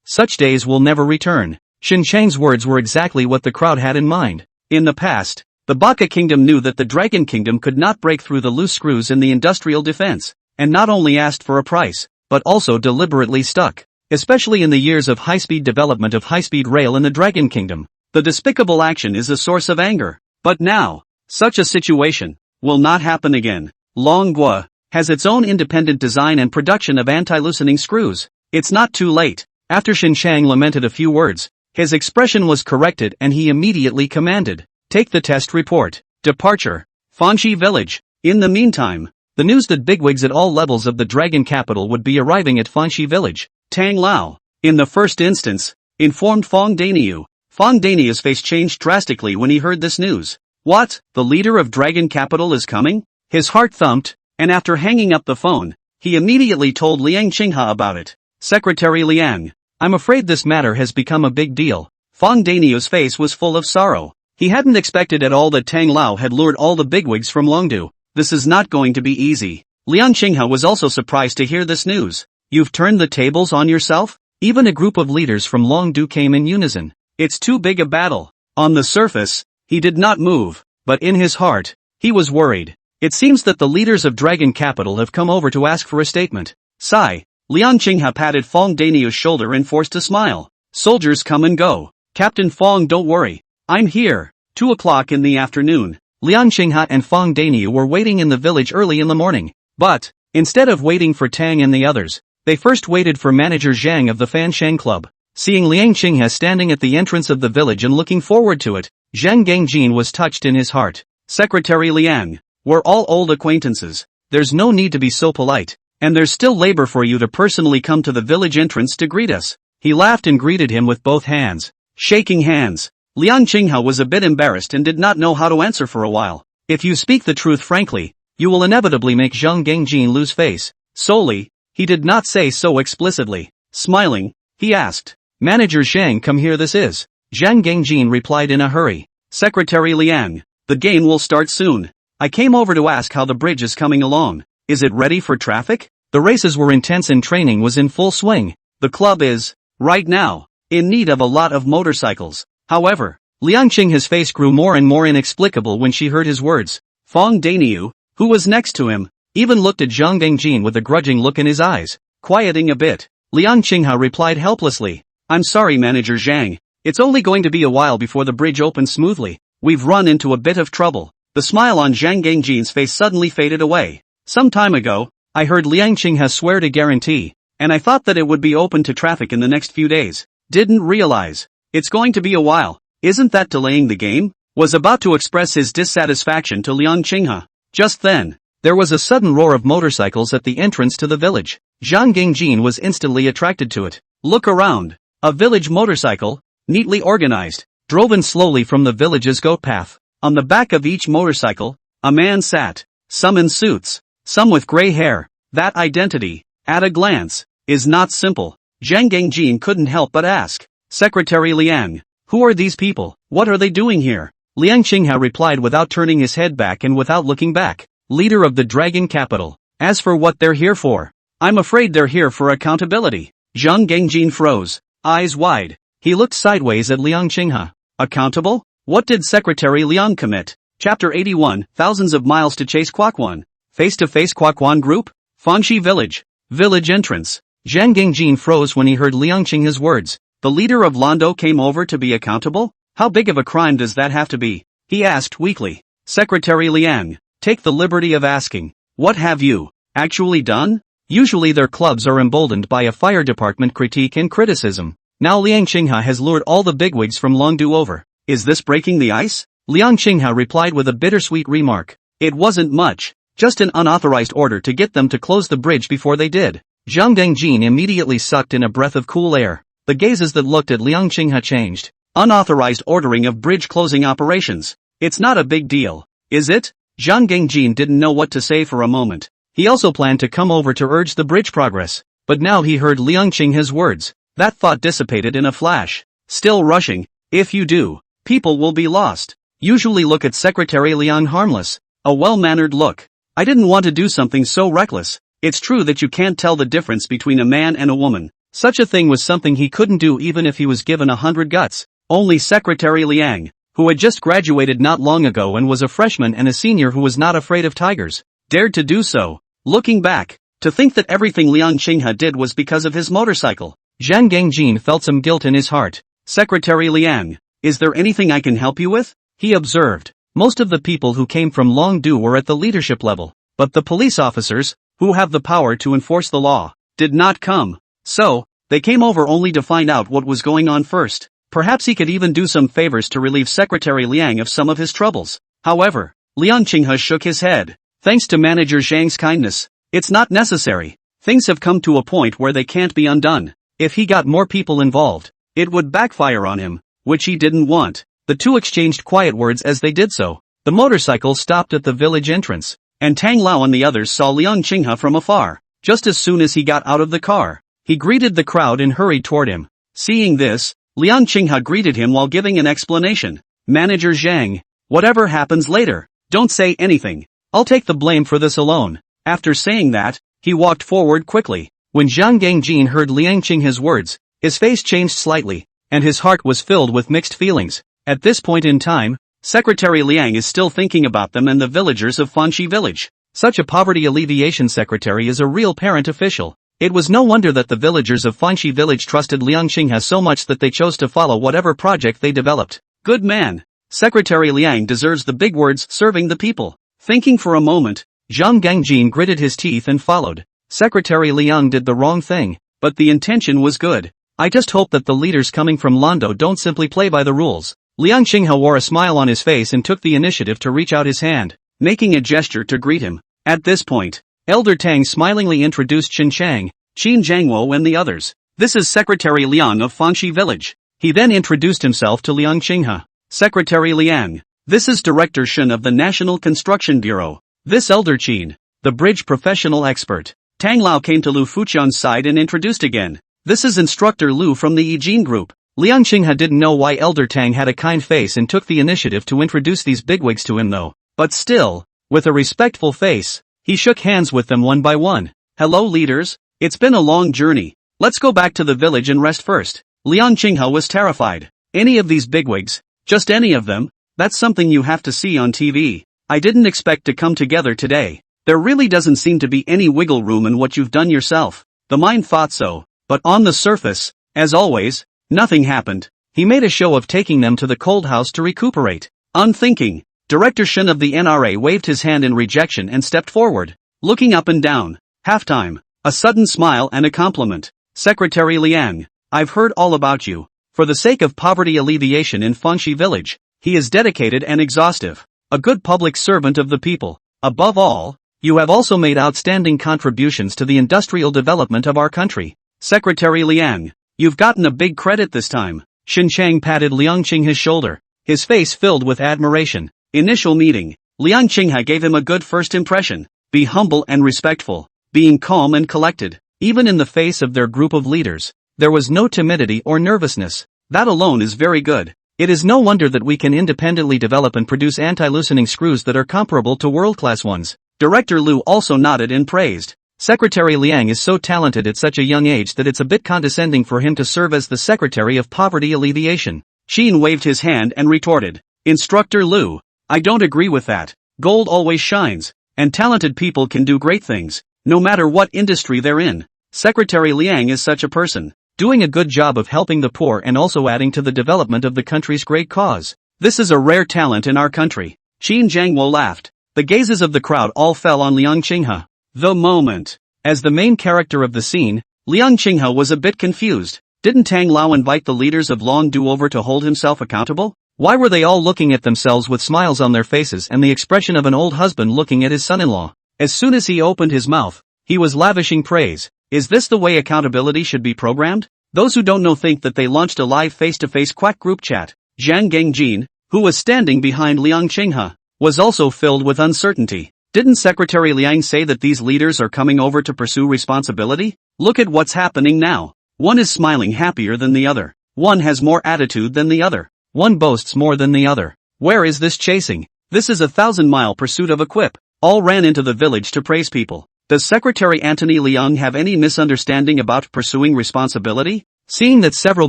Such days will never return. Xin Chang's words were exactly what the crowd had in mind. In the past, the Baga Kingdom knew that the Dragon Kingdom could not break through the loose screws in the industrial defense, and not only asked for a price, but also deliberately stuck. Especially in the years of high-speed development of high-speed rail in the Dragon Kingdom, the despicable action is a source of anger. But now, such a situation will not happen again. Longbui has its own independent design and production of anti-loosening screws. It's not too late. After Xin Chang lamented a few words, his expression was corrected and he immediately commanded, take the test report. Departure. Fangxi Village. In the meantime, the news that bigwigs at all levels of the Dragon Capital would be arriving at Fangxi Village. Tang Lao, in the first instance, informed Fang Daniu. Fang Daniu's face changed drastically when he heard this news. What? The leader of Dragon Capital is coming? His heart thumped, and after hanging up the phone, he immediately told Liang Qinghe about it. Secretary Liang, I'm afraid this matter has become a big deal. Fang Daniu's face was full of sorrow. He hadn't expected at all that Tang Lao had lured all the bigwigs from Longdu. This is not going to be easy. Liang Qinghe was also surprised to hear this news. You've turned the tables on yourself? Even a group of leaders from Longdu came in unison. It's too big a battle. On the surface, he did not move, but in his heart, he was worried. It seems that the leaders of Dragon Capital have come over to ask for a statement. Sigh. Liang Qinghe patted Fang Daniu's shoulder and forced a smile. Soldiers come and go. Captain Fang, don't worry. I'm here. 2 o'clock in the afternoon. Liang Qinghe and Fang Daniu were waiting in the village early in the morning. But, instead of waiting for Tang and the others, they first waited for manager Zhang of the Fansheng Club. Seeing Liang Qinghe standing at the entrance of the village and looking forward to it, Zhang Gangjin was touched in his heart. Secretary Liang, we're all old acquaintances. There's no need to be so polite. And there's still labor for you to personally come to the village entrance to greet us. He laughed and greeted him with both hands. Shaking hands. Liang Qinghe was a bit embarrassed and did not know how to answer for a while. If you speak the truth frankly, you will inevitably make Zhang Gangjin lose face. Solely, he did not say so explicitly. Smiling, he asked, Manager Zhang, come here, this is. Zhang Gangjin replied in a hurry. Secretary Liang, the game will start soon. I came over to ask how the bridge is coming along. Is it ready for traffic? The races were intense and training was in full swing. The club is, right now, in need of a lot of motorcycles. However, Liang Qinghe's face grew more and more inexplicable when she heard his words. Fang Daniu, who was next to him, even looked at Zhang Gangjin with a grudging look in his eyes. Quieting a bit, Liang Qinghe replied helplessly. I'm sorry, Manager Zhang. It's only going to be a while before the bridge opens smoothly. We've run into a bit of trouble. The smile on Zhang Gangjin's face suddenly faded away. Some time ago, I heard Liang Qinghe swear to guarantee, and I thought that it would be open to traffic in the next few days. Didn't realize. It's going to be a while. Isn't that delaying the game? Was about to express his dissatisfaction to Liang Qinghe. Just then, there was a sudden roar of motorcycles at the entrance to the village. Zhang Gangjin was instantly attracted to it. Look around. A village motorcycle? neatly organized, drove in slowly from the village's goat path. On the back of each motorcycle, a man sat, some in suits, some with gray hair. That identity, at a glance, is not simple. Zhang Gangjin couldn't help but ask, Secretary Liang, who are these people, what are they doing here? Liang Qinghe replied without turning his head back and without looking back, leader of the dragon capital. As for what they're here for, I'm afraid they're here for accountability. Zhang Gangjin froze, eyes wide. He looked sideways at Liang Qinghe. Accountable? What did Secretary Liang commit? Chapter 81, Thousands of Miles to Chase Quaquan. Face-to-face Quaquan Group? Fangxi Village. Village entrance. Zhang Gangjin froze when he heard Liang Qinghe's words. The leader of Londo came over to be accountable? How big of a crime does that have to be? He asked weakly. Secretary Liang, take the liberty of asking, what have you actually done? Usually their clubs are emboldened by a fire department critique and criticism. Now Liang Qinghe has lured all the bigwigs from Longdu over. Is this breaking the ice? Liang Qinghe replied with a bittersweet remark. It wasn't much, just an unauthorized order to get them to close the bridge before they did. Zhang Gangjin immediately sucked in a breath of cool air. The gazes that looked at Liang Qinghe changed. Unauthorized ordering of bridge closing operations. It's not a big deal, is it? Zhang Gangjin didn't know what to say for a moment. He also planned to come over to urge the bridge progress. But now he heard Liang Qinghe's words. That thought dissipated in a flash. Still rushing. If you do, people will be lost. Usually look at Secretary Liang harmless. A well-mannered look. I didn't want to do something so reckless. It's true that you can't tell the difference between a man and a woman. Such a thing was something he couldn't do even if he was given 100 guts. Only Secretary Liang, who had just graduated not long ago and was a freshman and a senior who was not afraid of tigers, dared to do so. Looking back, to think that everything Liang Qinghe did was because of his motorcycle. Zhang Gangjin felt some guilt in his heart. Secretary Liang, is there anything I can help you with? He observed. Most of the people who came from Longdu were at the leadership level, but the police officers, who have the power to enforce the law, did not come. So, they came over only to find out what was going on first. Perhaps he could even do some favors to relieve Secretary Liang of some of his troubles. However, Liang Qinghe shook his head. Thanks to Manager Zhang's kindness, it's not necessary. Things have come to a point where they can't be undone. If he got more people involved, it would backfire on him, which he didn't want. The two exchanged quiet words as they did so. The motorcycle stopped at the village entrance, and Tang Lao and the others saw Liang Qinghe from afar. Just as soon as he got out of the car, he greeted the crowd and hurried toward him. Seeing this, Liang Qinghe greeted him while giving an explanation. Manager Zhang, whatever happens later, don't say anything. I'll take the blame for this alone. After saying that, he walked forward quickly. When Zhang Gangjin heard Liang Qinghe's words, his face changed slightly, and his heart was filled with mixed feelings. At this point in time, Secretary Liang is still thinking about them and the villagers of Fangxi Village. Such a poverty alleviation secretary is a real parent official. It was no wonder that the villagers of Fangxi Village trusted Liang Qinghe so much that they chose to follow whatever project they developed. Good man. Secretary Liang deserves the big words serving the people. Thinking for a moment, Zhang Gangjin gritted his teeth and followed. Secretary Liang did the wrong thing, but the intention was good. I just hope that the leaders coming from Londo don't simply play by the rules. Liang Qinghe wore a smile on his face and took the initiative to reach out his hand, making a gesture to greet him. At this point, Elder Tang smilingly introduced Qin Chang, Qin Zhangwo and the others. This is Secretary Liang of Fangxi Village. He then introduced himself to Liang Qinghe. Secretary Liang, this is Director Shen of the National Construction Bureau. This Elder Qin, the bridge professional expert. Tang Lao came to Lu Fuqian's side and introduced again. This is Instructor Lu from the Yijin Group. Liang Qinghe didn't know why Elder Tang had a kind face and took the initiative to introduce these bigwigs to him though. But still, with a respectful face, he shook hands with them one by one. Hello leaders, it's been a long journey. Let's go back to the village and rest first. Liang Qinghe was terrified. Any of these bigwigs, just any of them, that's something you have to see on TV. I didn't expect to come together today. There really doesn't seem to be any wiggle room in what you've done yourself. The mind thought so, but on the surface, as always, nothing happened. He made a show of taking them to the cold house to recuperate. Unthinking, Director Shen of the NRA waved his hand in rejection and stepped forward, looking up and down. Halftime, a sudden smile and a compliment. Secretary Liang, I've heard all about you. For the sake of poverty alleviation in Fangxi Village, he is dedicated and exhaustive. A good public servant of the people. Above all, you have also made outstanding contributions to the industrial development of our country. Secretary Liang, you've gotten a big credit this time. Shen Chang patted Liang Qinghe's shoulder, his face filled with admiration. Initial meeting. Liang Qinghe gave him a good first impression. Be humble and respectful, being calm and collected. Even in the face of their group of leaders, there was no timidity or nervousness. That alone is very good. It is no wonder that we can independently develop and produce anti-loosening screws that are comparable to world-class ones. Director Liu also nodded and praised. Secretary Liang is so talented at such a young age that it's a bit condescending for him to serve as the Secretary of Poverty Alleviation. Qin waved his hand and retorted. Instructor Liu, I don't agree with that. Gold always shines, and talented people can do great things, no matter what industry they're in. Secretary Liang is such a person, doing a good job of helping the poor and also adding to the development of the country's great cause. This is a rare talent in our country. Qin Jiangwo laughed. The gazes of the crowd all fell on Liang Qinghe. The moment. As the main character of the scene, Liang Qinghe was a bit confused. Didn't Tang Lao invite the leaders of Longdu over to hold himself accountable? Why were they all looking at themselves with smiles on their faces and the expression of an old husband looking at his son-in-law? As soon as he opened his mouth, he was lavishing praise. Is this the way accountability should be programmed? Those who don't know think that they launched a live face-to-face quack group chat. Zhang Gengjin, who was standing behind Liang Qinghe, was also filled with uncertainty. Didn't Secretary Liang say that these leaders are coming over to pursue responsibility? Look at what's happening now. One is smiling happier than the other. One has more attitude than the other. One boasts more than the other. Where is this chasing? This is a 1,000-mile pursuit of a quip. All ran into the village to praise people. Does Secretary Anthony Liang have any misunderstanding about pursuing responsibility? Seeing that several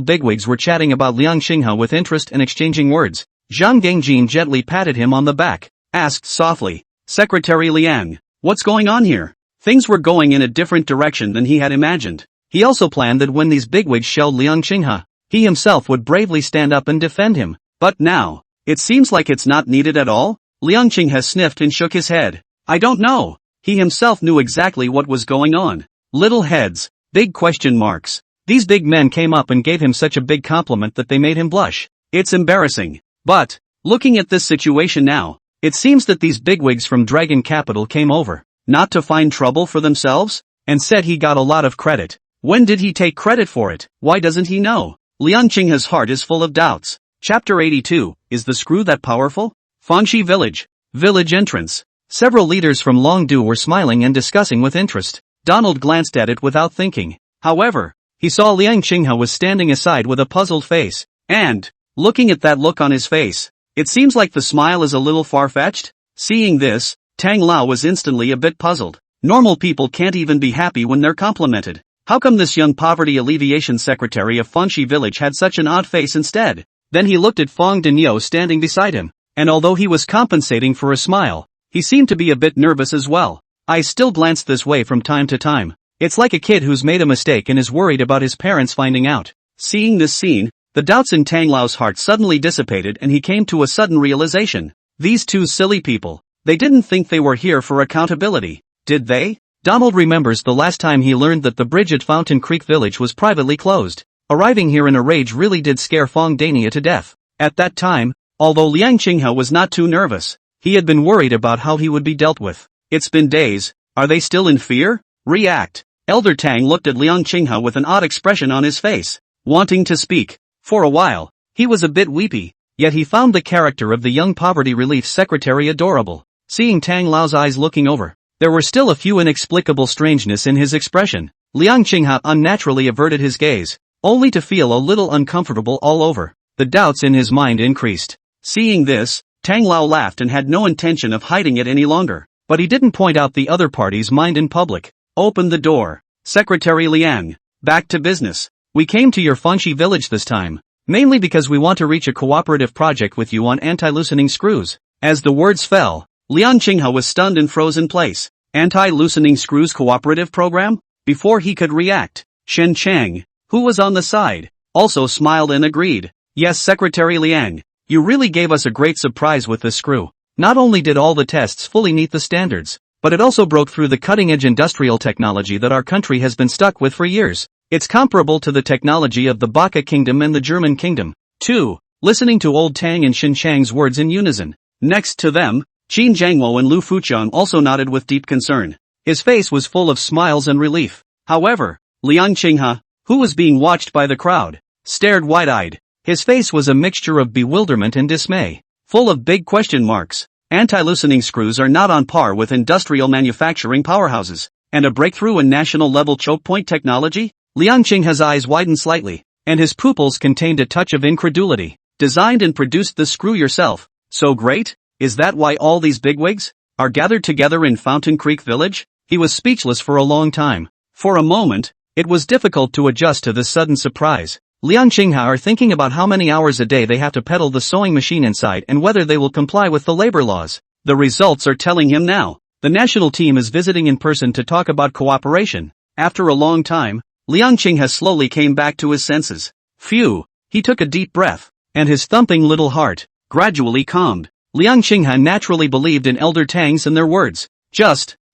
bigwigs were chatting about Liang Qinghe with interest and exchanging words, Zhang Gengjin gently patted him on the back, asked softly, Secretary Liang, what's going on here? Things were going in a different direction than he had imagined. He also planned that when these bigwigs shelled Liang Qinghe, he himself would bravely stand up and defend him. But now, it seems like it's not needed at all? Liang Qinghe sniffed and shook his head. I don't know. He himself knew exactly what was going on. Little heads, big question marks. These big men came up and gave him such a big compliment that they made him blush. It's embarrassing. But, looking at this situation now, it seems that these bigwigs from Dragon Capital came over, not to find trouble for themselves, and said he got a lot of credit. When did he take credit for it? Why doesn't he know? Liang Qinghe's heart is full of doubts. Chapter 82, Is the Screw That Powerful? Fangxi Village. Village entrance. Several leaders from Longdu were smiling and discussing with interest. Donald glanced at it without thinking. However, he saw Liang Qinghe was standing aside with a puzzled face, and, looking at that look on his face, it seems like the smile is a little far-fetched. Seeing this, Tang Lao was instantly a bit puzzled. Normal people can't even be happy when they're complimented. How come this young poverty alleviation secretary of Fangxi Village had such an odd face instead? Then he looked at Fang Dinyo standing beside him, and although he was compensating for a smile, he seemed to be a bit nervous as well. I still glanced this way from time to time. It's like a kid who's made a mistake and is worried about his parents finding out. Seeing this scene, the doubts in Tang Lao's heart suddenly dissipated and he came to a sudden realization. These two silly people, they didn't think they were here for accountability, did they? Donald remembers the last time he learned that the bridge at Fountain Creek Village was privately closed. Arriving here in a rage really did scare Fang Dania to death. At that time, although Liang Qinghe was not too nervous, he had been worried about how he would be dealt with. It's been days, are they still in fear? React. Elder Tang looked at Liang Qinghe with an odd expression on his face, wanting to speak. For a while, he was a bit weepy, yet he found the character of the young poverty relief secretary adorable. Seeing Tang Lao's eyes looking over, there were still a few inexplicable strangeness in his expression. Liang Qinghe unnaturally averted his gaze, only to feel a little uncomfortable all over. The doubts in his mind increased. Seeing this, Tang Lao laughed and had no intention of hiding it any longer, but he didn't point out the other party's mind in public. Open the door. Secretary Liang, back to business. We came to your Fangxi village this time, mainly because we want to reach a cooperative project with you on anti-loosening screws. As the words fell, Liang Qinghe was stunned and froze in place. Anti-loosening screws cooperative program? Before he could react, Shen Chang, who was on the side, also smiled and agreed. Yes, Secretary Liang, you really gave us a great surprise with this screw. Not only did all the tests fully meet the standards, but it also broke through the cutting-edge industrial technology that our country has been stuck with for years. It's comparable to the technology of the Baka Kingdom and the German Kingdom. 2. Listening to Old Tang and Shin Chang's words in unison. Next to them, Qin Jiangwo and Lu Fuqiang also nodded with deep concern. His face was full of smiles and relief. However, Liang Qinghe, who was being watched by the crowd, stared wide-eyed, His face was a mixture of bewilderment and dismay, full of big question marks. Anti-loosening screws are not on par with industrial manufacturing powerhouses, and a breakthrough in national-level choke point technology? Liang Qinghe's eyes widened slightly, and his pupils contained a touch of incredulity. Designed and produced the screw yourself? So great? Is that why all these bigwigs are gathered together in Fountain Creek Village? He was speechless for a long time. For a moment, it was difficult to adjust to this sudden surprise. Liang Qinghe are thinking about how many hours a day they have to pedal the sewing machine inside and whether they will comply with the labor laws. The results are telling him now. The national team is visiting in person to talk about cooperation. After a long time, Liang Qinghe slowly came back to his senses. Phew! He took a deep breath, and his thumping little heart gradually calmed. Liang Qinghe naturally believed in Elder Tangs and their words.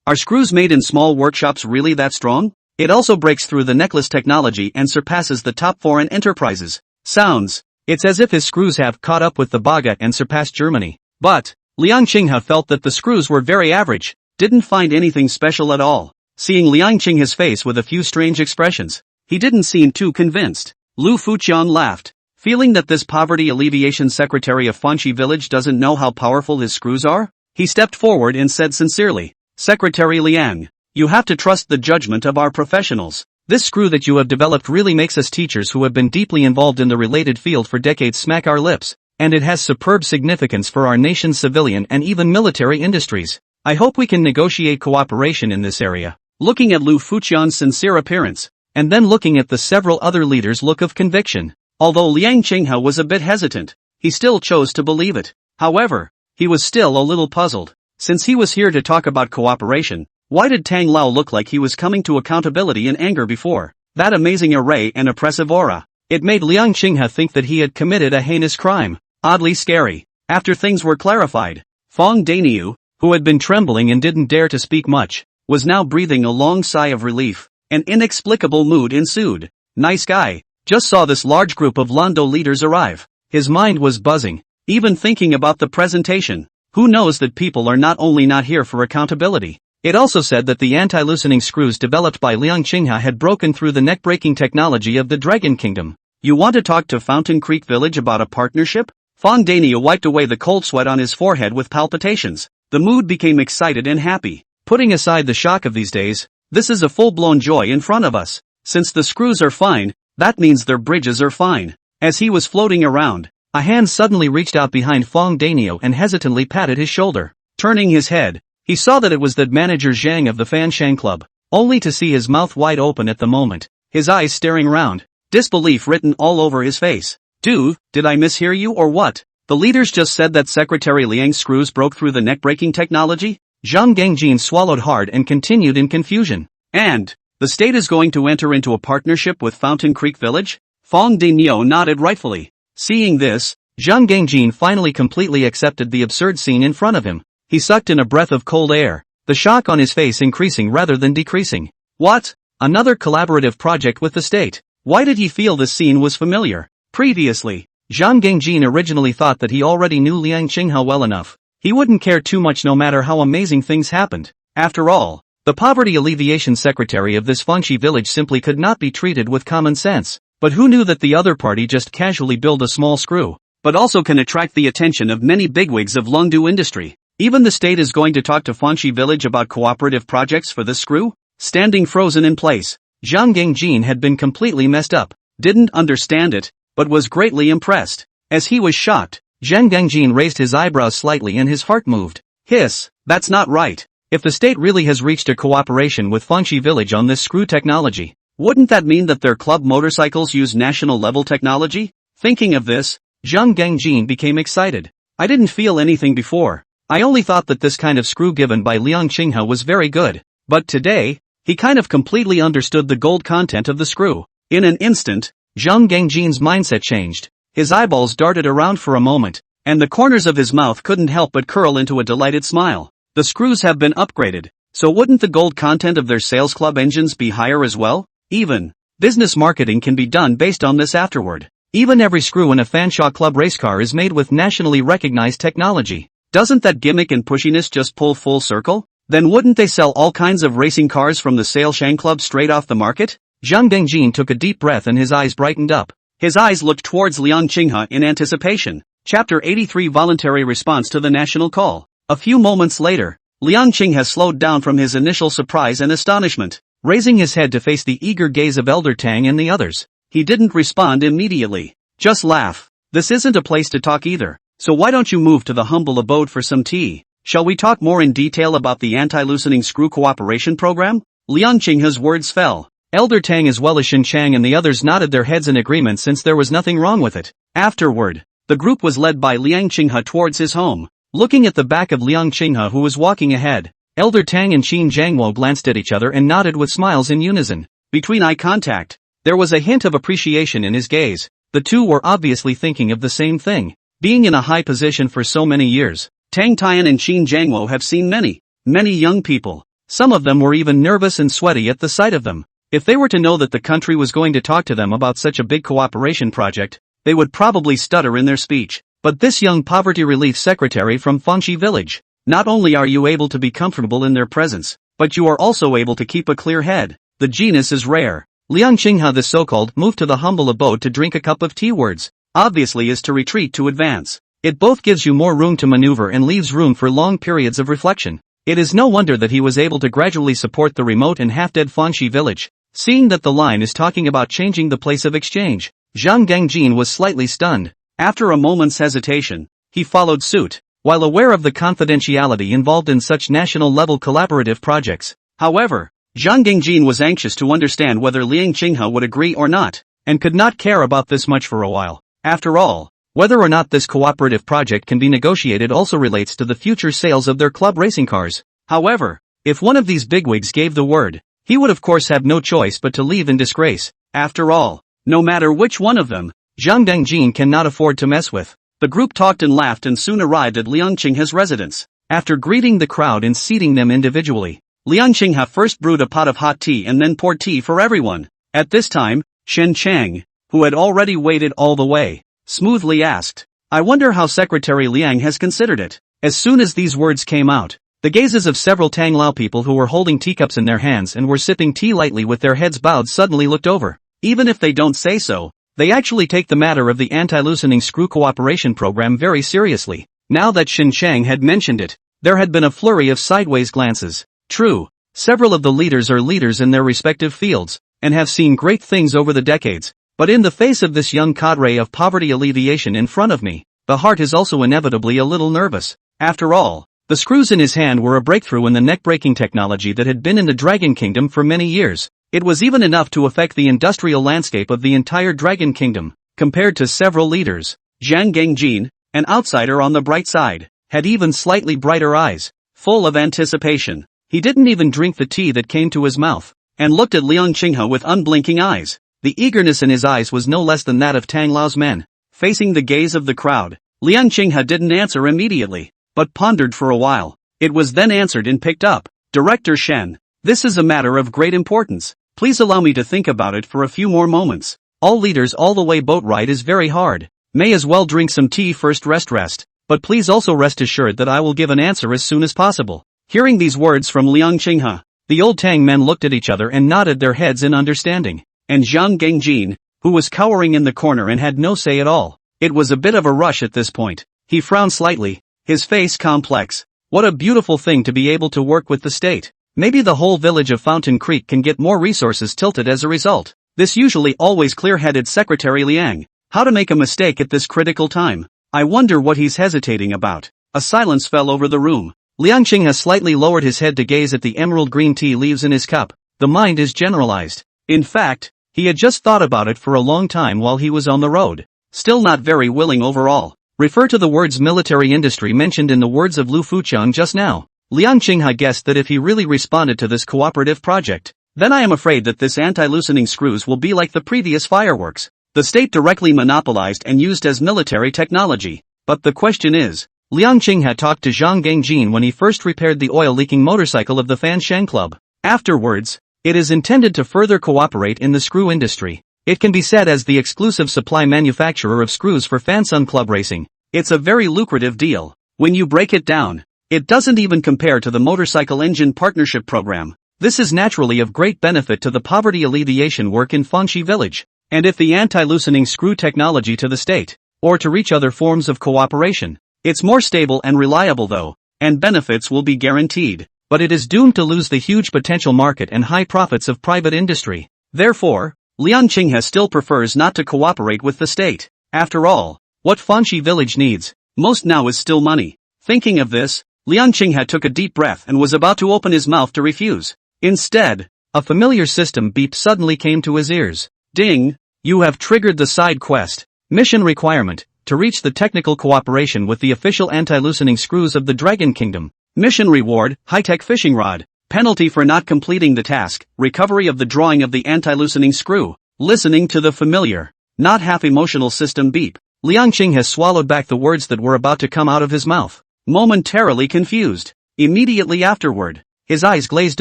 Are screws made in small workshops really that strong? It also breaks through the necklace technology and surpasses the top foreign enterprises. It's as if his screws have caught up with the Baga and surpassed Germany. But Liang Qinghe felt that the screws were very average, didn't find anything special at all. Seeing Liang Qinghe's face with a few strange expressions, he didn't seem too convinced. Lu Fuqian laughed, feeling that this poverty alleviation secretary of Fanxi village doesn't know how powerful his screws are. He stepped forward and said sincerely, Secretary Liang, you have to trust the judgment of our professionals. This screw that you have developed really makes us teachers who have been deeply involved in the related field for decades smack our lips, and it has superb significance for our nation's civilian and even military industries. I hope we can negotiate cooperation in this area. Looking at Lu Fuqian's sincere appearance, and then looking at the several other leaders' look of conviction. Although Liang Qinghe was a bit hesitant, he still chose to believe it. However, he was still a little puzzled. Since he was here to talk about cooperation, why did Tang Lao look like he was coming to accountability in anger before? That amazing array and oppressive aura. It made Liang Qinghe think that he had committed a heinous crime. Oddly scary. After things were clarified, Fong Daniu, who had been trembling and didn't dare to speak much, was now breathing a long sigh of relief. An inexplicable mood ensued. Nice guy. Just saw this large group of Londo leaders arrive. His mind was buzzing, even thinking about the presentation. Who knows that people are not only not here for accountability. It also said that the anti-loosening screws developed by Liang Qinghe had broken through the neck-breaking technology of the Dragon Kingdom. You want to talk to Fountain Creek Village about a partnership? Fong Daniel wiped away the cold sweat on his forehead with palpitations. The mood became excited and happy. Putting aside the shock of these days, this is a full-blown joy in front of us. Since the screws are fine, that means their bridges are fine. As he was floating around, a hand suddenly reached out behind Fong Daniel and hesitantly patted his shoulder. Turning his head, he saw that it was the manager Zhang of the Fanshan Club, only to see his mouth wide open at the moment, his eyes staring round, disbelief written all over his face. Did I mishear you or what? The leaders just said that Secretary Liang's screws broke through the neck-breaking technology? Zhang Gangjin swallowed hard and continued in confusion. And the state is going to enter into a partnership with Fountain Creek Village? Fong Daniel nodded rightfully. Seeing this, Zhang Gangjin finally completely accepted the absurd scene in front of him. He sucked in a breath of cold air, the shock on his face increasing rather than decreasing. What? Another collaborative project with the state? Why did he feel this scene was familiar? Previously, Zhang Gangjin originally thought that he already knew Liang Qinghe well enough. He wouldn't care too much no matter how amazing things happened. After all, the poverty alleviation secretary of this Fanxi village simply could not be treated with common sense. But who knew that the other party just casually built a small screw, but also can attract the attention of many bigwigs of Longdu industry. Even the state is going to talk to Fanxi village about cooperative projects for this screw? Standing frozen in place, Zhang Gangjin had been completely messed up, didn't understand it, but was greatly impressed. As he was shocked, Zhang Gangjin raised his eyebrows slightly and his heart moved. Hiss, that's not right. If the state really has reached a cooperation with Fanxi village on this screw technology, wouldn't that mean that their club motorcycles use national-level technology? Thinking of this, Zhang Gangjin became excited. I didn't feel anything before. I only thought that this kind of screw given by Liang Qinghe was very good. But today, he kind of completely understood the gold content of the screw. In an instant, Zhang Gangjin's mindset changed. His eyeballs darted around for a moment, and the corners of his mouth couldn't help but curl into a delighted smile. The screws have been upgraded, so wouldn't the gold content of their sales club engines be higher as well? Even business marketing can be done based on this afterward. Even every screw in a Fanshawe Club race car is made with nationally recognized technology. Doesn't that gimmick and pushiness just pull full circle? Then wouldn't they sell all kinds of racing cars from the Sailshan Club straight off the market? Zhang Gangjin took a deep breath and his eyes brightened up. His eyes looked towards Liang Qinghe in anticipation. Chapter 83 Voluntary Response to the National Call. A few moments later, Liang Qinghe slowed down from his initial surprise and astonishment, raising his head to face the eager gaze of Elder Tang and the others. He didn't respond immediately. Just laugh. This isn't a place to talk either, so why don't you move to the humble abode for some tea? Shall we talk more in detail about the anti-loosening screw cooperation program? Liang Qinghe's words fell. Elder Tang as well as Shin Chang and the others nodded their heads in agreement since there was nothing wrong with it. Afterward, the group was led by Liang Qinghe towards his home. Looking at the back of Liang Qinghe who was walking ahead, Elder Tang and Qin Jiangwo glanced at each other and nodded with smiles in unison. Between eye contact, there was a hint of appreciation in his gaze. The two were obviously thinking of the same thing. Being in a high position for so many years, Tang Tian and Qin Jiangwo have seen many young people. Some of them were even nervous and sweaty at the sight of them. If they were to know that the country was going to talk to them about such a big cooperation project, they would probably stutter in their speech. But this young poverty relief secretary from Fangxi village, not only are you able to be comfortable in their presence, but you are also able to keep a clear head. The genus is rare. Liang Qinghe, the so-called move to the humble abode to drink a cup of tea words, obviously is to retreat to advance. It both gives you more room to maneuver and leaves room for long periods of reflection. It is no wonder that he was able to gradually support the remote and half-dead Fangxi village. Seeing that the line is talking about changing the place of exchange, Zhang Gangjin was slightly stunned. After a moment's hesitation, he followed suit. While aware of the confidentiality involved in such national-level collaborative projects, however, Zhang Gangjin was anxious to understand whether Liang Qinghe would agree or not, and could not care about this much for a while. After all, whether or not this cooperative project can be negotiated also relates to the future sales of their club racing cars. However, if one of these bigwigs gave the word, he would of course have no choice but to leave in disgrace. After all, no matter which one of them, Zhang Gangjin cannot afford to mess with. The group talked and laughed and soon arrived at Liang Qinghe's residence. After greeting the crowd and seating them individually, Liang Qinghe first brewed a pot of hot tea and then poured tea for everyone. At this time, Shen Chang, who had already waited all the way, smoothly asked, "I wonder how Secretary Liang has considered it." As soon as these words came out, the gazes of several Tang Lao people who were holding teacups in their hands and were sipping tea lightly with their heads bowed suddenly looked over. Even if they don't say so, they actually take the matter of the anti-loosening screw cooperation program very seriously. Now that Shin Chang had mentioned it, there had been a flurry of sideways glances. True, several of the leaders are leaders in their respective fields, and have seen great things over the decades, but in the face of this young cadre of poverty alleviation in front of me, the heart is also inevitably a little nervous. After all, the screws in his hand were a breakthrough in the neck-breaking technology that had been in the Dragon Kingdom for many years. It was even enough to affect the industrial landscape of the entire Dragon Kingdom. Compared to several leaders, Zhang Gangjin, an outsider on the bright side, had even slightly brighter eyes, full of anticipation. He didn't even drink the tea that came to his mouth, and looked at Liang Qinghe with unblinking eyes. The eagerness in his eyes was no less than that of Tang Lao's men. Facing the gaze of the crowd, Liang Qinghe didn't answer immediately, but pondered for a while. It was then answered and picked up. "Director Shen, this is a matter of great importance. Please allow me to think about it for a few more moments. All leaders all the way boat ride is very hard. May as well drink some tea first. Rest. But please also rest assured that I will give an answer as soon as possible." Hearing these words from Liang Qinghe, the old Tang men looked at each other and nodded their heads in understanding. And Zhang Gangjin, who was cowering in the corner and had no say at all. It was a bit of a rush at this point. He frowned slightly, his face complex. What a beautiful thing to be able to work with the state. Maybe the whole village of Fountain Creek can get more resources tilted as a result. This usually always clear-headed Secretary Liang. How to make a mistake at this critical time? I wonder what he's hesitating about. A silence fell over the room. Liang Qinghe slightly lowered his head to gaze at the emerald green tea leaves in his cup. The mind is generalized. In fact, he had just thought about it for a long time while he was on the road. Still not very willing overall. Refer to the words military industry mentioned in the words of Lu Fuqian just now. Liang Qinghe guessed that if he really responded to this cooperative project, then I am afraid that this anti-loosening screws will be like the previous fireworks. The state directly monopolized and used as military technology. But the question is, Liang Qinghe talked to Zhang Gangjin when he first repaired the oil-leaking motorcycle of the Fan Shen Club. Afterwards, it is intended to further cooperate in the screw industry. It can be said as the exclusive supply manufacturer of screws for Fansun Club racing. It's a very lucrative deal. When you break it down, it doesn't even compare to the motorcycle engine partnership program. This is naturally of great benefit to the poverty alleviation work in Fangxi village. and if the anti-loosening screw technology to the state, or to reach other forms of cooperation. It's more stable and reliable though, and benefits will be guaranteed, but it is doomed to lose the huge potential market and high profits of private industry. Therefore, Liang Qinghe still prefers not to cooperate with the state. After all, what Fanxi village needs most now is still money. Thinking of this, Liang Qinghe took a deep breath and was about to open his mouth to refuse. Instead, a familiar system beep suddenly came to his ears. Ding! You have triggered the side quest. Mission requirement, to reach the technical cooperation with the official anti-loosening screws of the Dragon Kingdom. Mission reward, high-tech fishing rod. Penalty for not completing the task, recovery of the drawing of the anti-loosening screw. Listening to the familiar, not half-emotional system beep, Liang Qinghe swallowed back the words that were about to come out of his mouth. Momentarily confused. Immediately afterward, his eyes glazed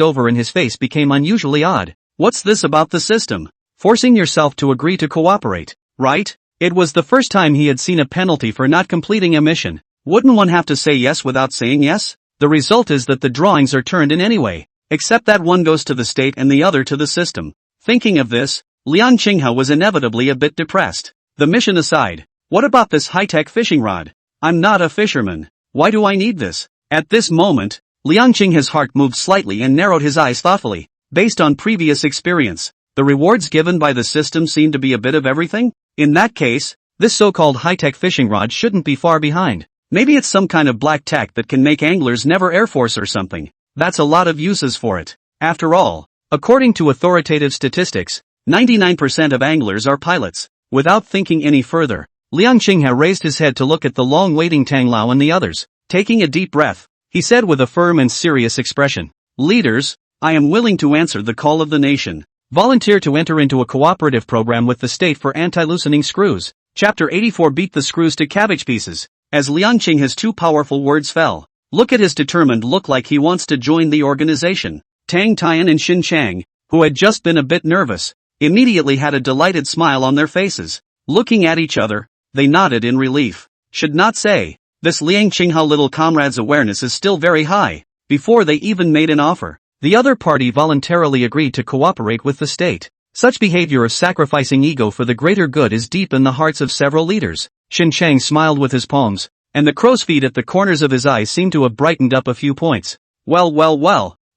over and his face became unusually odd. What's this about the system? Forcing yourself to agree to cooperate, right? It was the first time he had seen a penalty for not completing a mission. Wouldn't one have to say yes without saying yes? The result is that the drawings are turned in anyway, except that one goes to the state and the other to the system. Thinking of this, Liang Qinghe was inevitably a bit depressed. The mission aside, what about this high-tech fishing rod? I'm not a fisherman. Why do I need this? At this moment, Liang Qinghe's heart moved slightly and narrowed his eyes thoughtfully. Based on previous experience, the rewards given by the system seem to be a bit of everything? In that case, this so-called high-tech fishing rod shouldn't be far behind. Maybe it's some kind of black tech that can make anglers never Air Force or something. That's a lot of uses for it. After all, according to authoritative statistics, 99% of anglers are pilots. Without thinking any further, Liang Qinghe raised his head to look at the long-waiting Tang Lao and the others. Taking a deep breath, he said with a firm and serious expression, "Leaders, I am willing to answer the call of the nation. Volunteer to enter into a cooperative program with the state for anti-loosening screws." Chapter 84 beat the screws to cabbage pieces. As Liang Qinghe's two powerful words fell, look at his determined look like he wants to join the organization. Tang Tian and Xin Chang, who had just been a bit nervous, immediately had a delighted smile on their faces. Looking at each other, they nodded in relief. Should not say, this Liang Qinghe little comrade's awareness is still very high. Before they even made an offer, the other party voluntarily agreed to cooperate with the state. Such behavior of sacrificing ego for the greater good is deep in the hearts of several leaders. Xin Chang smiled with his palms, and the crow's feet at the corners of his eyes seemed to have brightened up a few points. Well,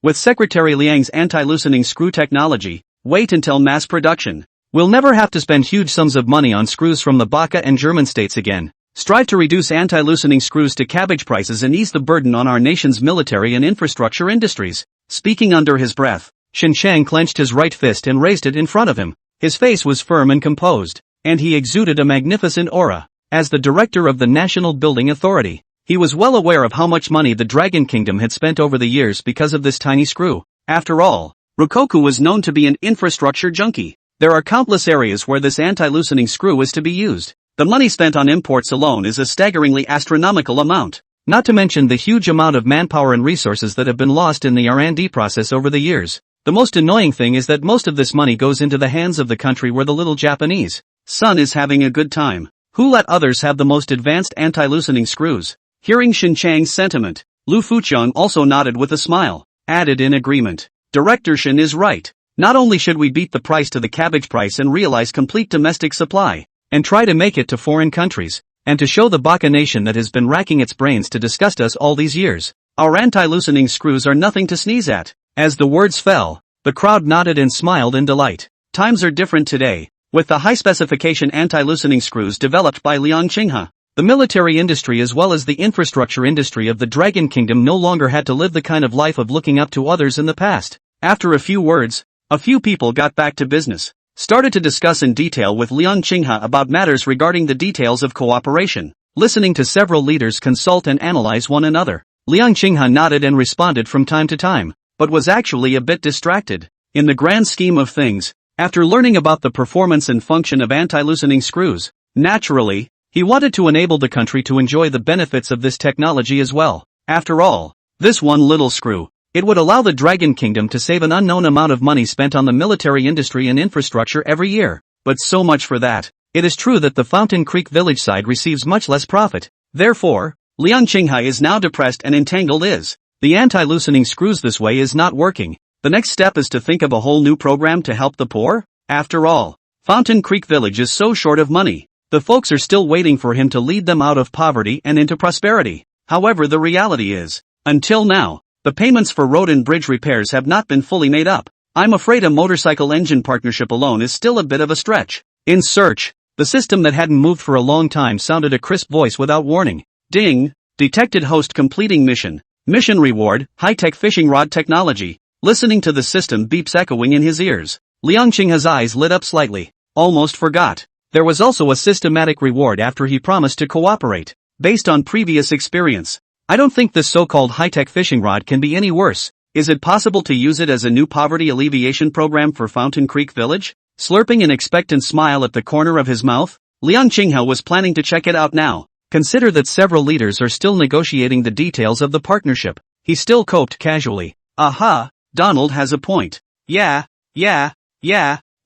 with Secretary Liang's anti-loosening screw technology, wait until mass production. We'll never have to spend huge sums of money on screws from the Baka and German states again. Strive to reduce anti-loosening screws to cabbage prices and ease the burden on our nation's military and infrastructure industries. Speaking under his breath, Xin Chang clenched his right fist and raised it in front of him. His face was firm and composed, and he exuded a magnificent aura. As the director of the National Building Authority, he was well aware of how much money the Dragon Kingdom had spent over the years because of this tiny screw. After all, Rokkoku was known to be an infrastructure junkie. There are countless areas where this anti-loosening screw is to be used. The money spent on imports alone is a staggeringly astronomical amount. Not to mention the huge amount of manpower and resources that have been lost in the R&D process over the years. The most annoying thing is that most of this money goes into the hands of the country where the little Japanese son is having a good time. Who let others have the most advanced anti-loosening screws? Hearing Xin Chang's sentiment, Lu Fuqiang also nodded with a smile, added in agreement. Director Xin is right. Not only should we beat the price to the cabbage price and realize complete domestic supply, and try to make it to foreign countries, and to show the Baka nation that has been racking its brains to disgust us all these years. Our anti-loosening screws are nothing to sneeze at. As the words fell, the crowd nodded and smiled in delight. Times are different today. With the high-specification anti-loosening screws developed by Liang Qinghe, the military industry as well as the infrastructure industry of the Dragon Kingdom no longer had to live the kind of life of looking up to others in the past. After a few words, a few people got back to business, started to discuss in detail with Liang Qinghe about matters regarding the details of cooperation. Listening to several leaders consult and analyze one another, Liang Qinghe nodded and responded from time to time, but was actually a bit distracted. In the grand scheme of things, after learning about the performance and function of anti-loosening screws, naturally, he wanted to enable the country to enjoy the benefits of this technology as well. After all, this one little screw, it would allow the Dragon Kingdom to save an unknown amount of money spent on the military industry and infrastructure every year. But so much for that. It is true that the Fountain Creek village side receives much less profit. Therefore, Liang Qinghe is now depressed and entangled the anti-loosening screws this way is not working. The next step is to think of a whole new program to help the poor. After all, Fountain Creek Village is so short of money. The folks are still waiting for him to lead them out of poverty and into prosperity. However, the reality is, until now, the payments for road and bridge repairs have not been fully made up. I'm afraid a motorcycle engine partnership alone is still a bit of a stretch. In search, the system that hadn't moved for a long time sounded a crisp voice without warning. Ding! Detected host completing mission. Mission reward, high-tech fishing rod technology. Listening to the system beeps echoing in his ears, Liang Qinghe's eyes lit up slightly. Almost forgot. There was also a systematic reward after he promised to cooperate. Based on previous experience, I don't think this so-called high-tech fishing rod can be any worse. Is it possible to use it as a new poverty alleviation program for Fountain Creek Village? Slurping an expectant smile at the corner of his mouth, Liang Qinghe was planning to check it out now. Consider that several leaders are still negotiating the details of the partnership. He still coped casually. Aha, Donald has a point. Yeah.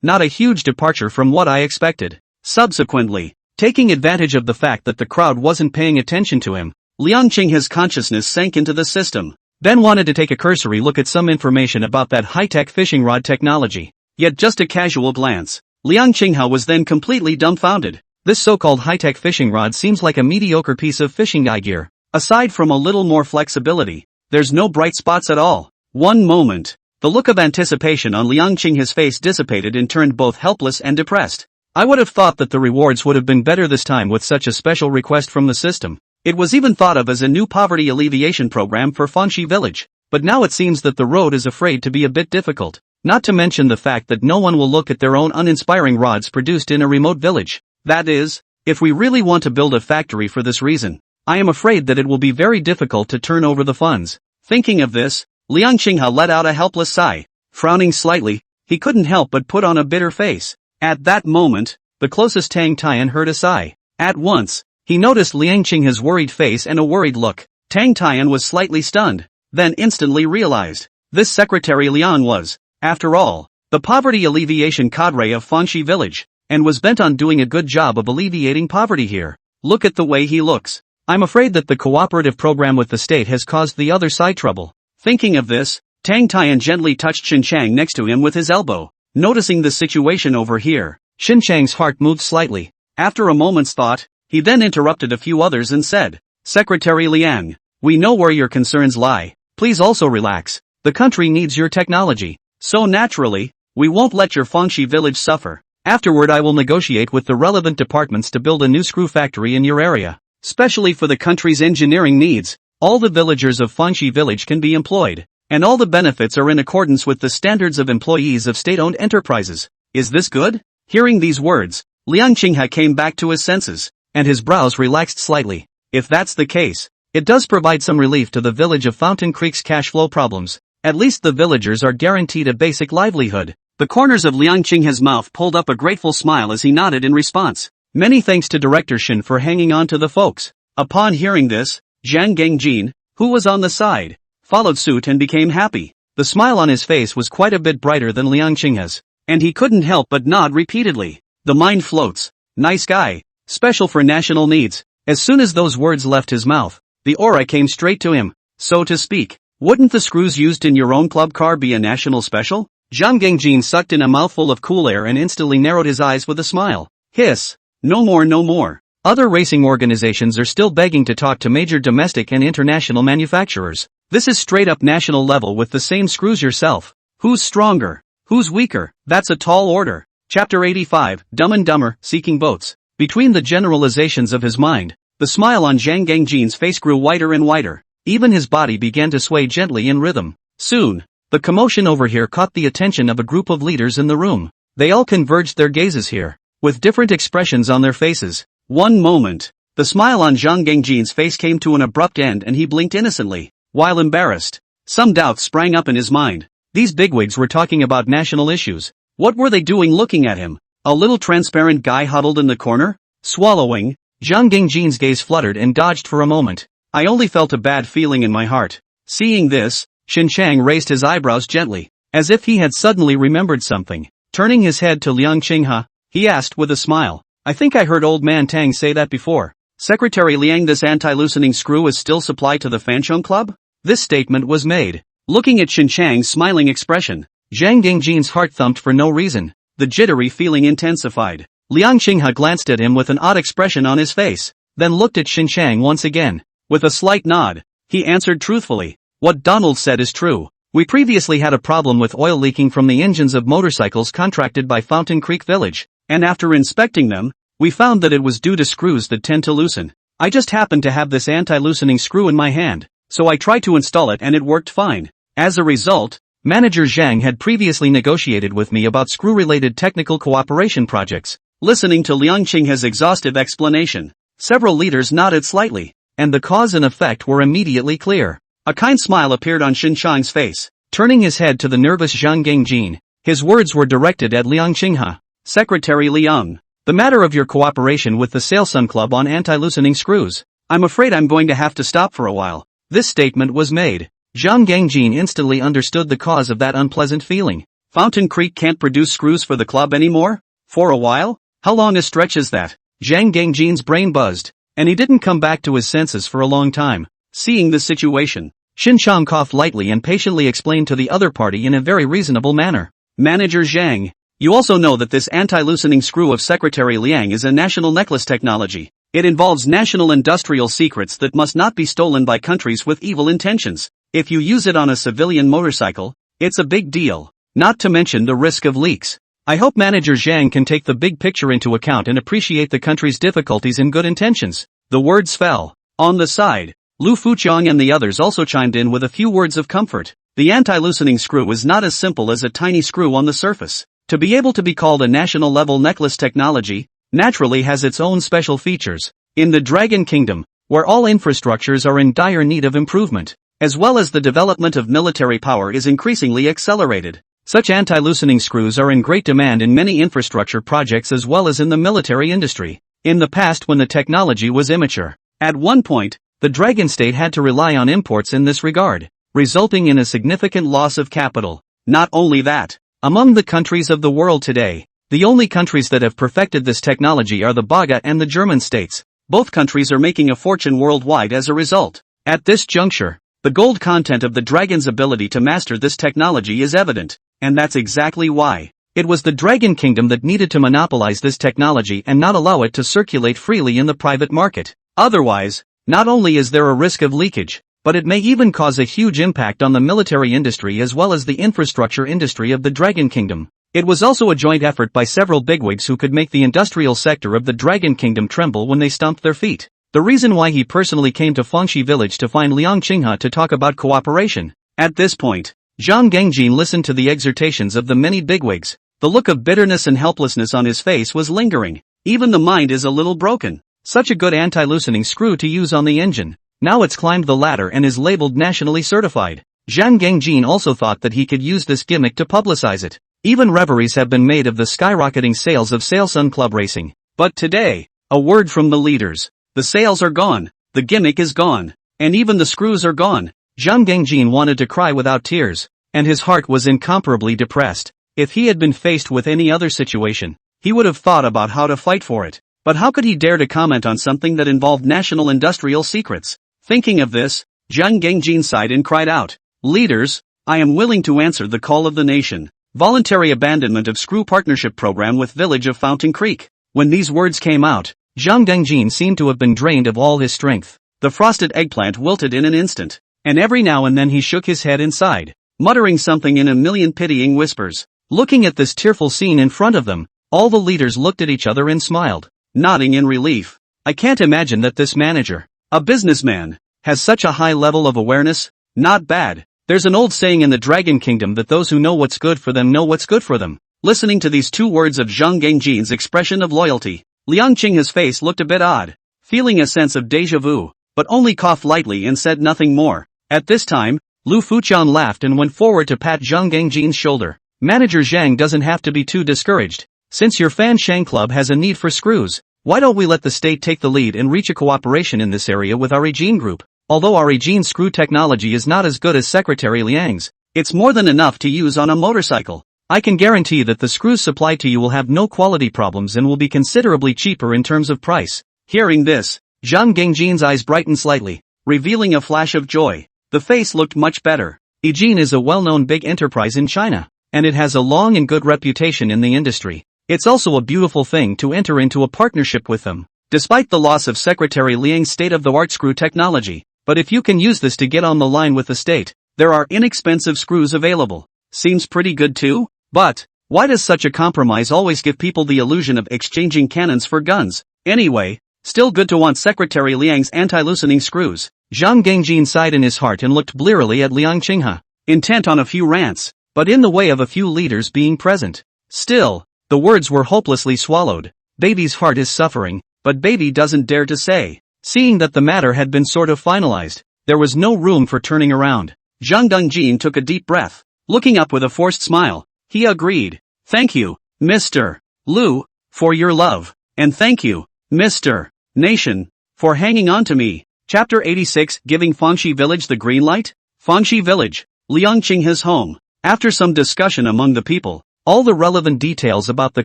Not a huge departure from what I expected. Subsequently, taking advantage of the fact that the crowd wasn't paying attention to him, Liang Qinghe's consciousness sank into the system. Ben wanted to take a cursory look at some information about that high-tech fishing rod technology. Yet just a casual glance, Liang Qinghe was then completely dumbfounded. This so-called high-tech fishing rod seems like a mediocre piece of fishing gear. Aside from a little more flexibility, there's no bright spots at all. One moment, the look of anticipation on Liang Qinghe's face dissipated and turned both helpless and depressed. I would have thought that the rewards would have been better this time with such a special request from the system. It was even thought of as a new poverty alleviation program for Fanxi Village, but now it seems that the road is afraid to be a bit difficult, not to mention the fact that no one will look at their own uninspiring rods produced in a remote village. That is, if we really want to build a factory for this reason, I am afraid that it will be very difficult to turn over the funds. Thinking of this, Liang Qinghe let out a helpless sigh. Frowning slightly, he couldn't help but put on a bitter face. At that moment, the closest Tang Tian heard a sigh. At once, he noticed Liang Qinghe's worried face and a worried look. Tang Tian was slightly stunned, then instantly realized, this Secretary Liang was, after all, the poverty alleviation cadre of Fanxi Village, and was bent on doing a good job of alleviating poverty here. Look at the way he looks. I'm afraid that the cooperative program with the state has caused the other side trouble. Thinking of this, Tang Tian gently touched Xinchang next to him with his elbow. Noticing the situation over here, Xinchang's heart moved slightly. After a moment's thought, he then interrupted a few others and said, Secretary Liang, we know where your concerns lie. Please also relax. The country needs your technology. So naturally, we won't let your Fanxi Village suffer. Afterward I will negotiate with the relevant departments to build a new screw factory in your area. Specially for the country's engineering needs, all the villagers of Fanxi Village can be employed, and all the benefits are in accordance with the standards of employees of state-owned enterprises. Is this good? Hearing these words, Liang Qinghe came back to his senses, and his brows relaxed slightly. If that's the case, it does provide some relief to the village of Fountain Creek's cash flow problems. At least the villagers are guaranteed a basic livelihood. The corners of Liang Qinghe's mouth pulled up a grateful smile as he nodded in response. Many thanks to Director Shin for hanging on to the folks. Upon hearing this, Zhang Gengjin, who was on the side, followed suit and became happy. The smile on his face was quite a bit brighter than Liang Qinghe's, and he couldn't help but nod repeatedly. The mind floats. Nice guy. Special for national needs. As soon as those words left his mouth, the aura came straight to him, so to speak. Wouldn't the screws used in your own club car be a national special? Zhang Gengjin sucked in a mouthful of cool air and instantly narrowed his eyes with a smile. Hiss. No more. Other racing organizations are still begging to talk to major domestic and international manufacturers. This is straight up national level with the same screws yourself. Who's stronger? Who's weaker? That's a tall order. Chapter 85, Dumb and Dumber, Seeking Votes. Between the generalizations of his mind, the smile on Zhang Gengjin's face grew wider and wider. Even his body began to sway gently in rhythm. Soon, the commotion over here caught the attention of a group of leaders in the room. They all converged their gazes here, with different expressions on their faces. One moment, the smile on Zhang Gengjin's face came to an abrupt end and he blinked innocently. While embarrassed, some doubts sprang up in his mind. These bigwigs were talking about national issues. What were they doing looking at him? A little transparent guy huddled in the corner? Swallowing, Zhang Gengjin's gaze fluttered and dodged for a moment. I only felt a bad feeling in my heart. Seeing this, Xinchang raised his eyebrows gently, as if he had suddenly remembered something. Turning his head to Liang Qinghe, he asked with a smile, I think I heard old man Tang say that before. Secretary Liang, this anti-loosening screw is still supplied to the Fanchong Club? This statement was made. Looking at Xinchang's smiling expression, Zhang Gengjin's heart thumped for no reason. the jittery feeling intensified. Liang Qinghe glanced at him with an odd expression on his face, then looked at Xinjiang once again. With a slight nod, he answered truthfully, "What Donald said is true. We previously had a problem with oil leaking from the engines of motorcycles contracted by Fountain Creek Village, and after inspecting them, we found that it was due to screws that tend to loosen. I just happened to have this anti-loosening screw in my hand, so I tried to install it and it worked fine. As a result, Manager Zhang had previously negotiated with me about screw-related technical cooperation projects." Listening to Liang Qinghe's exhaustive explanation, several leaders nodded slightly, and the cause and effect were immediately clear. A kind smile appeared on Xinjiang's face. Turning his head to the nervous Zhang Gengjin, his words were directed at Liang Qinghe. "Secretary Liang, the matter of your cooperation with the Sailsun Club on anti-loosening screws. I'm afraid I'm going to have to stop for a while." This statement was made. Zhang Gengjin instantly understood the cause of that unpleasant feeling. Fountain Creek can't produce screws for the club anymore? For a while? How long a stretch is that? Zhang Gengjin's brain buzzed, and he didn't come back to his senses for a long time. Seeing the situation, Xinjiang coughed lightly and patiently explained to the other party in a very reasonable manner. "Manager Zhang, you also know that this anti-loosening screw of Secretary Liang is a national necklace technology. It involves national industrial secrets that must not be stolen by countries with evil intentions. If you use it on a civilian motorcycle, it's a big deal, not to mention the risk of leaks. I hope Manager Zhang can take the big picture into account and appreciate the country's difficulties and good intentions." The words fell. On the side, Lu Fuqiang and the others also chimed in with a few words of comfort. The anti-loosening screw is not as simple as a tiny screw on the surface. To be able to be called a national-level necklace technology, naturally has its own special features. In the Dragon Kingdom, where all infrastructures are in dire need of improvement, as well as the development of military power is increasingly accelerated, such anti-loosening screws are in great demand in many infrastructure projects as well as in the military industry. In the past, when the technology was immature, at one point, the Dragon State had to rely on imports in this regard, resulting in a significant loss of capital. Not only that, among the countries of the world today, the only countries that have perfected this technology are the Baga and the German states. Both countries are making a fortune worldwide as a result. At this juncture, the gold content of the Dragon's ability to master this technology is evident, and that's exactly why. It was the Dragon Kingdom that needed to monopolize this technology and not allow it to circulate freely in the private market. Otherwise, not only is there a risk of leakage, but it may even cause a huge impact on the military industry as well as the infrastructure industry of the Dragon Kingdom. It was also a joint effort by several bigwigs who could make the industrial sector of the Dragon Kingdom tremble when they stomped their feet. The reason why he personally came to Fengxi village to find Liang Qinghe to talk about cooperation. At this point, Zhang Gengjin listened to the exhortations of the many bigwigs. The look of bitterness and helplessness on his face was lingering. Even the mind is a little broken. Such a good anti-loosening screw to use on the engine. Now it's climbed the ladder and is labeled nationally certified. Zhang Gengjin also thought that he could use this gimmick to publicize it. Even reveries have been made of the skyrocketing sales of Sailsun Club Racing. But today, a word from the leaders. The sales are gone, the gimmick is gone, and even the screws are gone. Zhang Gengjin wanted to cry without tears, and his heart was incomparably depressed. If he had been faced with any other situation, he would have thought about how to fight for it. But how could he dare to comment on something that involved national industrial secrets? Thinking of this, Zhang Gengjin sighed and cried out, "Leaders, I am willing to answer the call of the nation. Voluntary abandonment of screw partnership program with village of Fountain Creek." When these words came out, Zhang Gengjin seemed to have been drained of all his strength. The frosted eggplant wilted in an instant, and every now and then he shook his head and sighed, muttering something in a million pitying whispers. Looking at this tearful scene in front of them, all the leaders looked at each other and smiled, nodding in relief. I can't imagine that this manager, a businessman, has such a high level of awareness. Not bad. There's an old saying in the Dragon Kingdom that those who know what's good for them know what's good for them. Listening to these two words of Zhang Gengjin's expression of loyalty, Liang Qinghe's face looked a bit odd, feeling a sense of déjà vu, but only coughed lightly and said nothing more. At this time, Lu Fuqiang laughed and went forward to pat Zhang Gengjin's shoulder. Manager Zhang doesn't have to be too discouraged. Since your Fan Shang Club has a need for screws, why don't we let the state take the lead and reach a cooperation in this area with our Regine Group? Although our Regine screw technology is not as good as Secretary Liang's, it's more than enough to use on a motorcycle. I can guarantee that the screws supplied to you will have no quality problems and will be considerably cheaper in terms of price. Hearing this, Zhang Gengjin's eyes brightened slightly, revealing a flash of joy. The face looked much better. Regine is a well-known big enterprise in China. and it has a long and good reputation in the industry. It's also a beautiful thing to enter into a partnership with them, despite the loss of Secretary Liang's state-of-the-art screw technology. But if you can use this to get on the line with the state, there are inexpensive screws available. Seems pretty good too? But why does such a compromise always give people the illusion of exchanging cannons for guns? Anyway, still good to want Secretary Liang's anti-loosening screws. Zhang Gangjin sighed in his heart and looked blearily at Liang Qinghe, intent on a few rants, but in the way of a few leaders being present. Still, the words were hopelessly swallowed. Baby's heart is suffering, but baby doesn't dare to say. Seeing that the matter had been sort of finalized, there was no room for turning around. Zhang Gangjin took a deep breath. Looking up with a forced smile, he agreed. Thank you, Mr. Lu, for your love. And thank you, Mr. Nation, for hanging on to me. Chapter 86, Giving Fangxi Village the Green Light? Fangxi Village, Liang Qinghe's home. After some discussion among the people, all the relevant details about the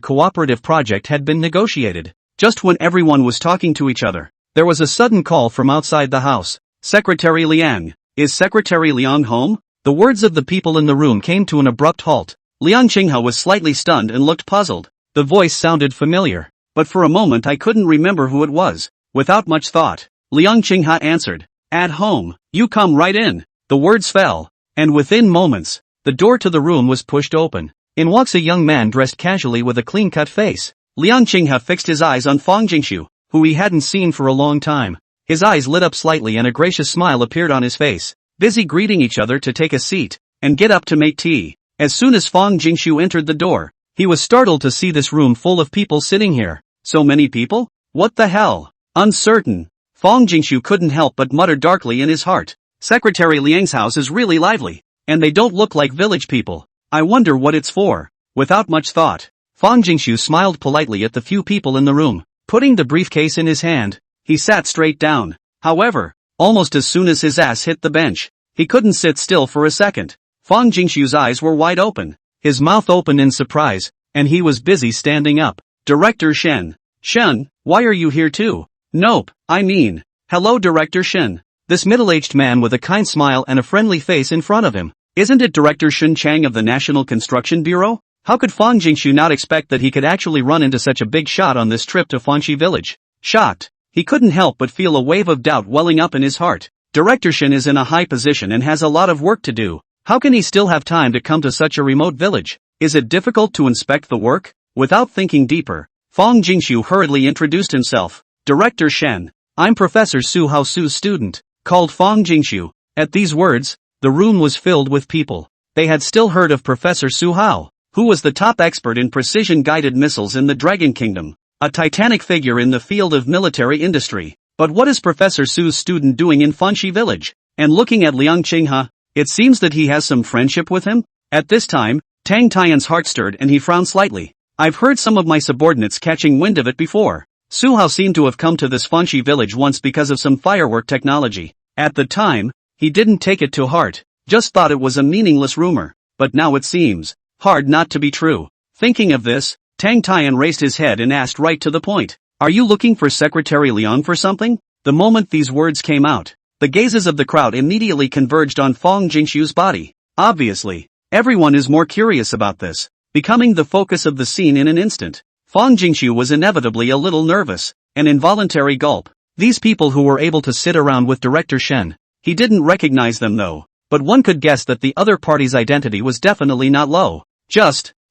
cooperative project had been negotiated. Just when everyone was talking to each other, there was a sudden call from outside the house. Secretary Liang. Is Secretary Liang home? The words of the people in the room came to an abrupt halt. Liang Qinghe was slightly stunned and looked puzzled. The voice sounded familiar, but for a moment I couldn't remember who it was. Without much thought, Liang Qinghe answered, "At home, you come right in." The words fell, and within moments, the door to the room was pushed open. In walks a young man dressed casually with a clean-cut face. Liang Qinghe fixed his eyes on Fang Jingshu, who he hadn't seen for a long time. His eyes lit up slightly and a gracious smile appeared on his face. Busy greeting each other to take a seat and get up to make tea. As soon as Fang Jingshu entered the door, he was startled to see this room full of people sitting here. So many people? What the hell? Uncertain, Fang Jingshu couldn't help but mutter darkly in his heart. Secretary Liang's house is really lively, and they don't look like village people. I wonder what it's for. Without much thought, Fang Jingshu smiled politely at the few people in the room. Putting the briefcase in his hand, he sat straight down. However, almost as soon as his ass hit the bench, he couldn't sit still for a second. Fang Jingshu's eyes were wide open, his mouth open in surprise, and he was busy standing up. Director Shen. Shen, why are you here too? Nope, I mean, hello Director Shen. This middle-aged man with a kind smile and a friendly face in front of him. Isn't it Director Shen Chang of the National Construction Bureau? How could Fang Jingshu not expect that he could actually run into such a big shot on this trip to Fangxi Village? Shocked, he couldn't help but feel a wave of doubt welling up in his heart. Director Shen is in a high position and has a lot of work to do. How can he still have time to come to such a remote village? Is it difficult to inspect the work? Without thinking deeper, Fang Jingshu hurriedly introduced himself. Director Shen, I'm Professor Su Hao Su's student, called Fang Jingshu. At these words, the room was filled with people. They had still heard of Professor Su Hao, who was the top expert in precision-guided missiles in the Dragon Kingdom, a titanic figure in the field of military industry. But what is Professor Su's student doing in Fangxi Village? And looking at Liang Qinghe, it seems that he has some friendship with him? At this time, Tang Tian's heart stirred and he frowned slightly. I've heard some of my subordinates catching wind of it before. Su Hao seemed to have come to this Fangxi village once because of some firework technology. At the time, he didn't take it to heart, just thought it was a meaningless rumor. But now it seems hard not to be true. Thinking of this, Tang Tian raised his head and asked right to the point. Are you looking for Secretary Liang for something? The moment these words came out, the gazes of the crowd immediately converged on Fang Jingshu's body. Obviously, everyone is more curious about this, becoming the focus of the scene in an instant. Fang Jingshu was inevitably a little nervous, an involuntary gulp. These people who were able to sit around with Director Shen, he didn't recognize them though, but one could guess that the other party's identity was definitely not low.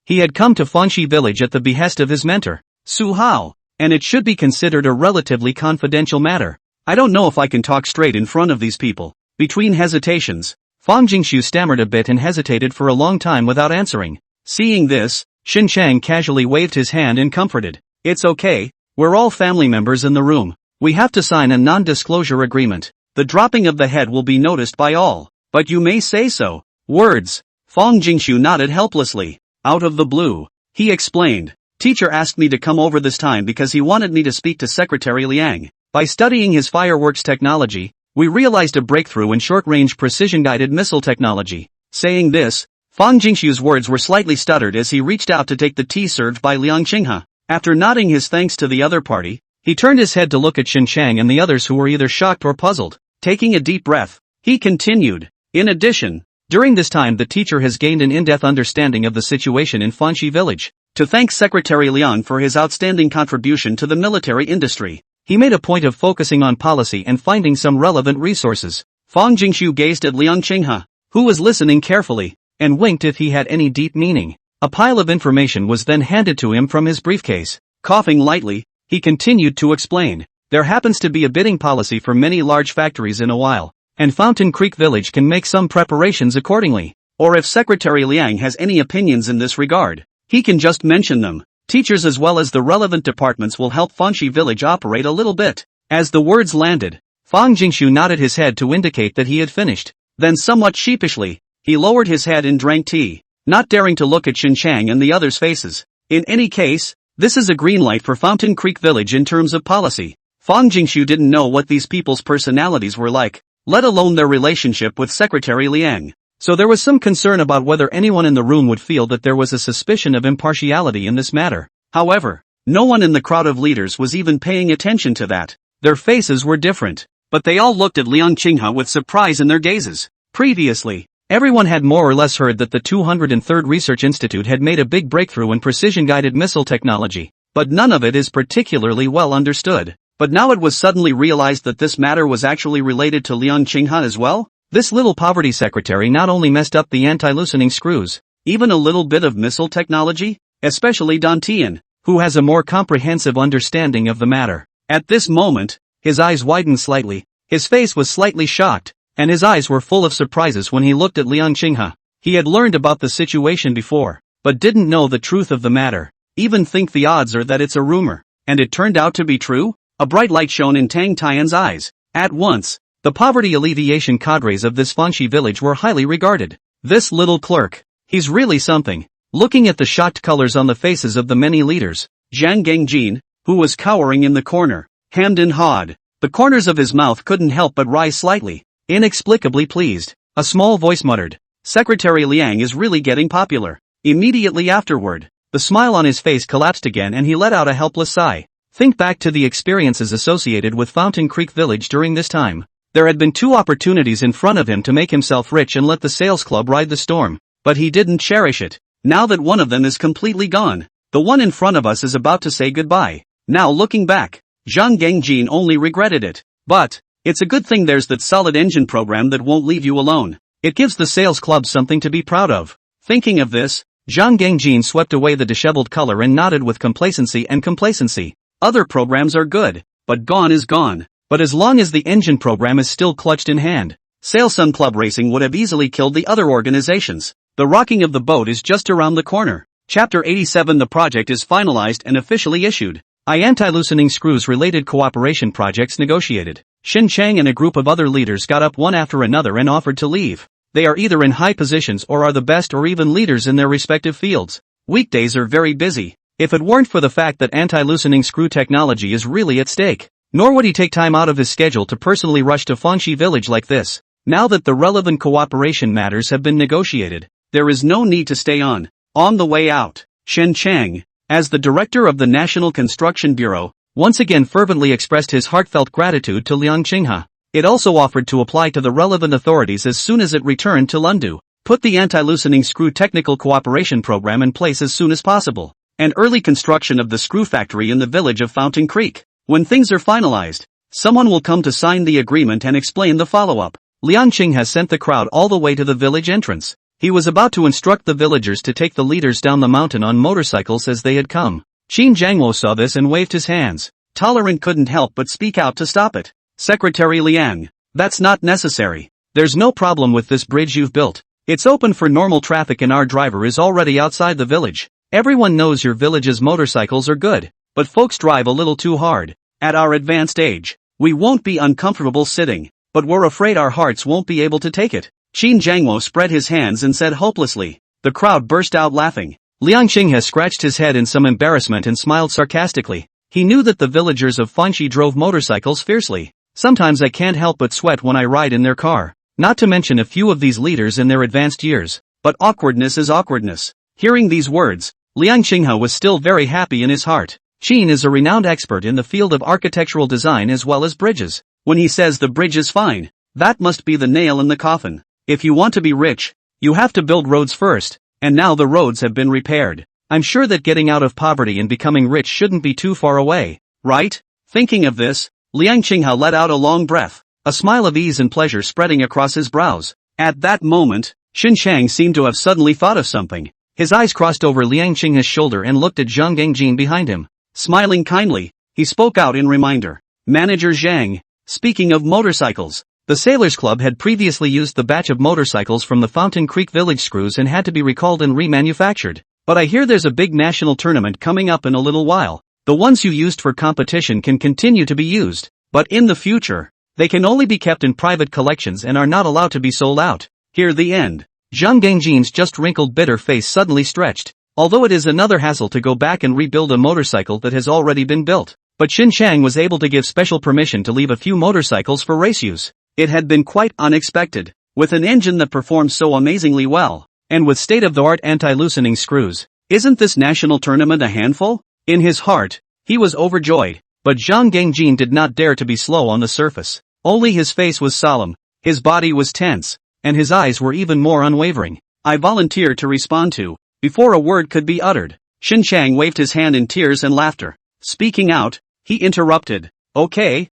He had come to Fangxi Village at the behest of his mentor, Su Hao, and it should be considered a relatively confidential matter. I don't know if I can talk straight in front of these people. Between hesitations, Fang Jingshu stammered a bit and hesitated for a long time without answering. Seeing this, Xin Chang casually waved his hand and comforted. It's okay, we're all family members in the room. We have to sign a non-disclosure agreement. The dropping of the head will be noticed by all. But you may say so. Words. Fang Jingshu nodded helplessly. Out of the blue, he explained. Teacher asked me to come over this time because he wanted me to speak to Secretary Liang. By studying his fireworks technology, we realized a breakthrough in short-range precision-guided missile technology. Saying this, Fang Jingshu's words were slightly stuttered as he reached out to take the tea served by Liang Qinghe. After nodding his thanks to the other party, he turned his head to look at Xin Chang and the others who were either shocked or puzzled. Taking a deep breath, he continued. In addition, During this time the teacher has gained an in-depth understanding of the situation in Fanxi village. To thank Secretary Liang for his outstanding contribution to the military industry, he made a point of focusing on policy and finding some relevant resources. Fang Jingshu gazed at Liang Qinghe, who was listening carefully, and winked if he had any deep meaning. A pile of information was then handed to him from his briefcase. Coughing lightly, he continued to explain. There happens to be a bidding policy for many large factories in a while, and Fountain Creek Village can make some preparations accordingly. Or if Secretary Liang has any opinions in this regard, he can just mention them. Teachers as well as the relevant departments will help Fanxi Village operate a little bit. As the words landed, Fang Jingshu nodded his head to indicate that he had finished. Then somewhat sheepishly, he lowered his head and drank tea, not daring to look at Xin Chang and the others' faces. In any case, this is a green light for Fountain Creek Village in terms of policy. Fang Jingshu didn't know what these people's personalities were like, let alone their relationship with Secretary Liang. So there was some concern about whether anyone in the room would feel that there was a suspicion of impartiality in this matter. However, no one in the crowd of leaders was even paying attention to that. Their faces were different, but they all looked at Liang Qinghe with surprise in their gazes. Previously, everyone had more or less heard that the 203rd Research Institute had made a big breakthrough in precision-guided missile technology, but none of it is particularly well understood. But now it was suddenly realized that this matter was actually related to Liang Qinghe as well? This little poverty secretary not only messed up the anti-loosening screws, even a little bit of missile technology, especially Dan Tian, who has a more comprehensive understanding of the matter. At this moment, his eyes widened slightly, his face was slightly shocked, and his eyes were full of surprises when he looked at Liang Qinghe. He had learned about the situation before, but didn't know the truth of the matter. Even think the odds are that it's a rumor, and it turned out to be true? A bright light shone in Tang Tian's eyes. At once, the poverty alleviation cadres of this Fanxi village were highly regarded. This little clerk, he's really something. Looking at the shocked colors on the faces of the many leaders, Zhang Gangjin, who was cowering in the corner, hemmed and hawed. The corners of his mouth couldn't help but rise slightly, inexplicably pleased. A small voice muttered, "Secretary Liang is really getting popular." Immediately afterward, the smile on his face collapsed again and he let out a helpless sigh. Think back to the experiences associated with Fountain Creek Village during this time. There had been two opportunities in front of him to make himself rich and let the sales club ride the storm, but he didn't cherish it. Now that one of them is completely gone, the one in front of us is about to say goodbye. Now looking back, Zhang Gangjin only regretted it. But it's a good thing there's that solid engine program that won't leave you alone. It gives the sales club something to be proud of. Thinking of this, Zhang Gangjin swept away the disheveled color and nodded with complacency and complacency. Other programs are good, but gone is gone. But as long as the engine program is still clutched in hand, Sun Club Racing would have easily killed the other organizations. The rocking of the boat is just around the corner. Chapter 87. The project is finalized and officially issued. Anti-loosening screws related cooperation projects negotiated. Xin Chang and a group of other leaders got up one after another and offered to leave. They are either in high positions or are the best or even leaders in their respective fields. Weekdays are very busy. If it weren't for the fact that anti-loosening screw technology is really at stake, nor would he take time out of his schedule to personally rush to Fanxi Village like this. Now that the relevant cooperation matters have been negotiated, there is no need to stay on. On the way out, Shen Chang, as the director of the National Construction Bureau, once again fervently expressed his heartfelt gratitude to Liang Qinghe. It also offered to apply to the relevant authorities as soon as it returned to Lundu, put the anti-loosening screw technical cooperation program in place as soon as possible, and early construction of the screw factory in the village of Fountain Creek. When things are finalized, someone will come to sign the agreement and explain the follow-up. Liang Qinghe has sent the crowd all the way to the village entrance. He was about to instruct the villagers to take the leaders down the mountain on motorcycles as they had come. Qin Jiangwo saw this and waved his hands. Tolerant couldn't help but speak out to stop it. Secretary Liang, that's not necessary. There's no problem with this bridge you've built. It's open for normal traffic and our driver is already outside the village. Everyone knows your village's motorcycles are good, but folks drive a little too hard. At our advanced age, we won't be uncomfortable sitting, but we're afraid our hearts won't be able to take it. Qin Jiangwo spread his hands and said hopelessly. The crowd burst out laughing. Liang Qinghe scratched his head in some embarrassment and smiled sarcastically. He knew that the villagers of Fanxi drove motorcycles fiercely. Sometimes I can't help but sweat when I ride in their car. Not to mention a few of these leaders in their advanced years. But awkwardness is awkwardness. Hearing these words, Liang Qinghe was still very happy in his heart. Qin is a renowned expert in the field of architectural design as well as bridges. When he says the bridge is fine, that must be the nail in the coffin. If you want to be rich, You have to build roads first, and now the roads have been repaired. I'm sure that getting out of poverty and becoming rich shouldn't be too far away, right? Thinking of this, Liang Qinghe let out a long breath, a smile of ease and pleasure spreading across his brows. At that moment, Xin Shang seemed to have suddenly thought of something. His eyes crossed over Liang Qinghe's shoulder and looked at Zhang Gangjin behind him. Smiling kindly, he spoke out in reminder. Manager Zhang, speaking of motorcycles, the Sailors Club had previously used the batch of motorcycles from the Fountain Creek Village screws and had to be recalled and remanufactured. But I hear there's a big national tournament coming up in a little while. The ones you used for competition can continue to be used, but in the future, they can only be kept in private collections and are not allowed to be sold out. Here the end. Zhang Gangjin's just wrinkled bitter face suddenly stretched. Although it is another hassle to go back and rebuild a motorcycle that has already been built, but Xin Shang was able to give special permission to leave a few motorcycles for race use. It had been quite unexpected, with an engine that performs so amazingly well, and with state-of-the-art anti-loosening screws. Isn't this national tournament a handful? In his heart, he was overjoyed, but Zhang Gangjin did not dare to be slow on the surface. Only his face was solemn, his body was tense, and his eyes were even more unwavering. I volunteer to respond to. Before a word could be uttered, Xin Shang waved his hand in tears and laughter. Speaking out, he interrupted. Okay,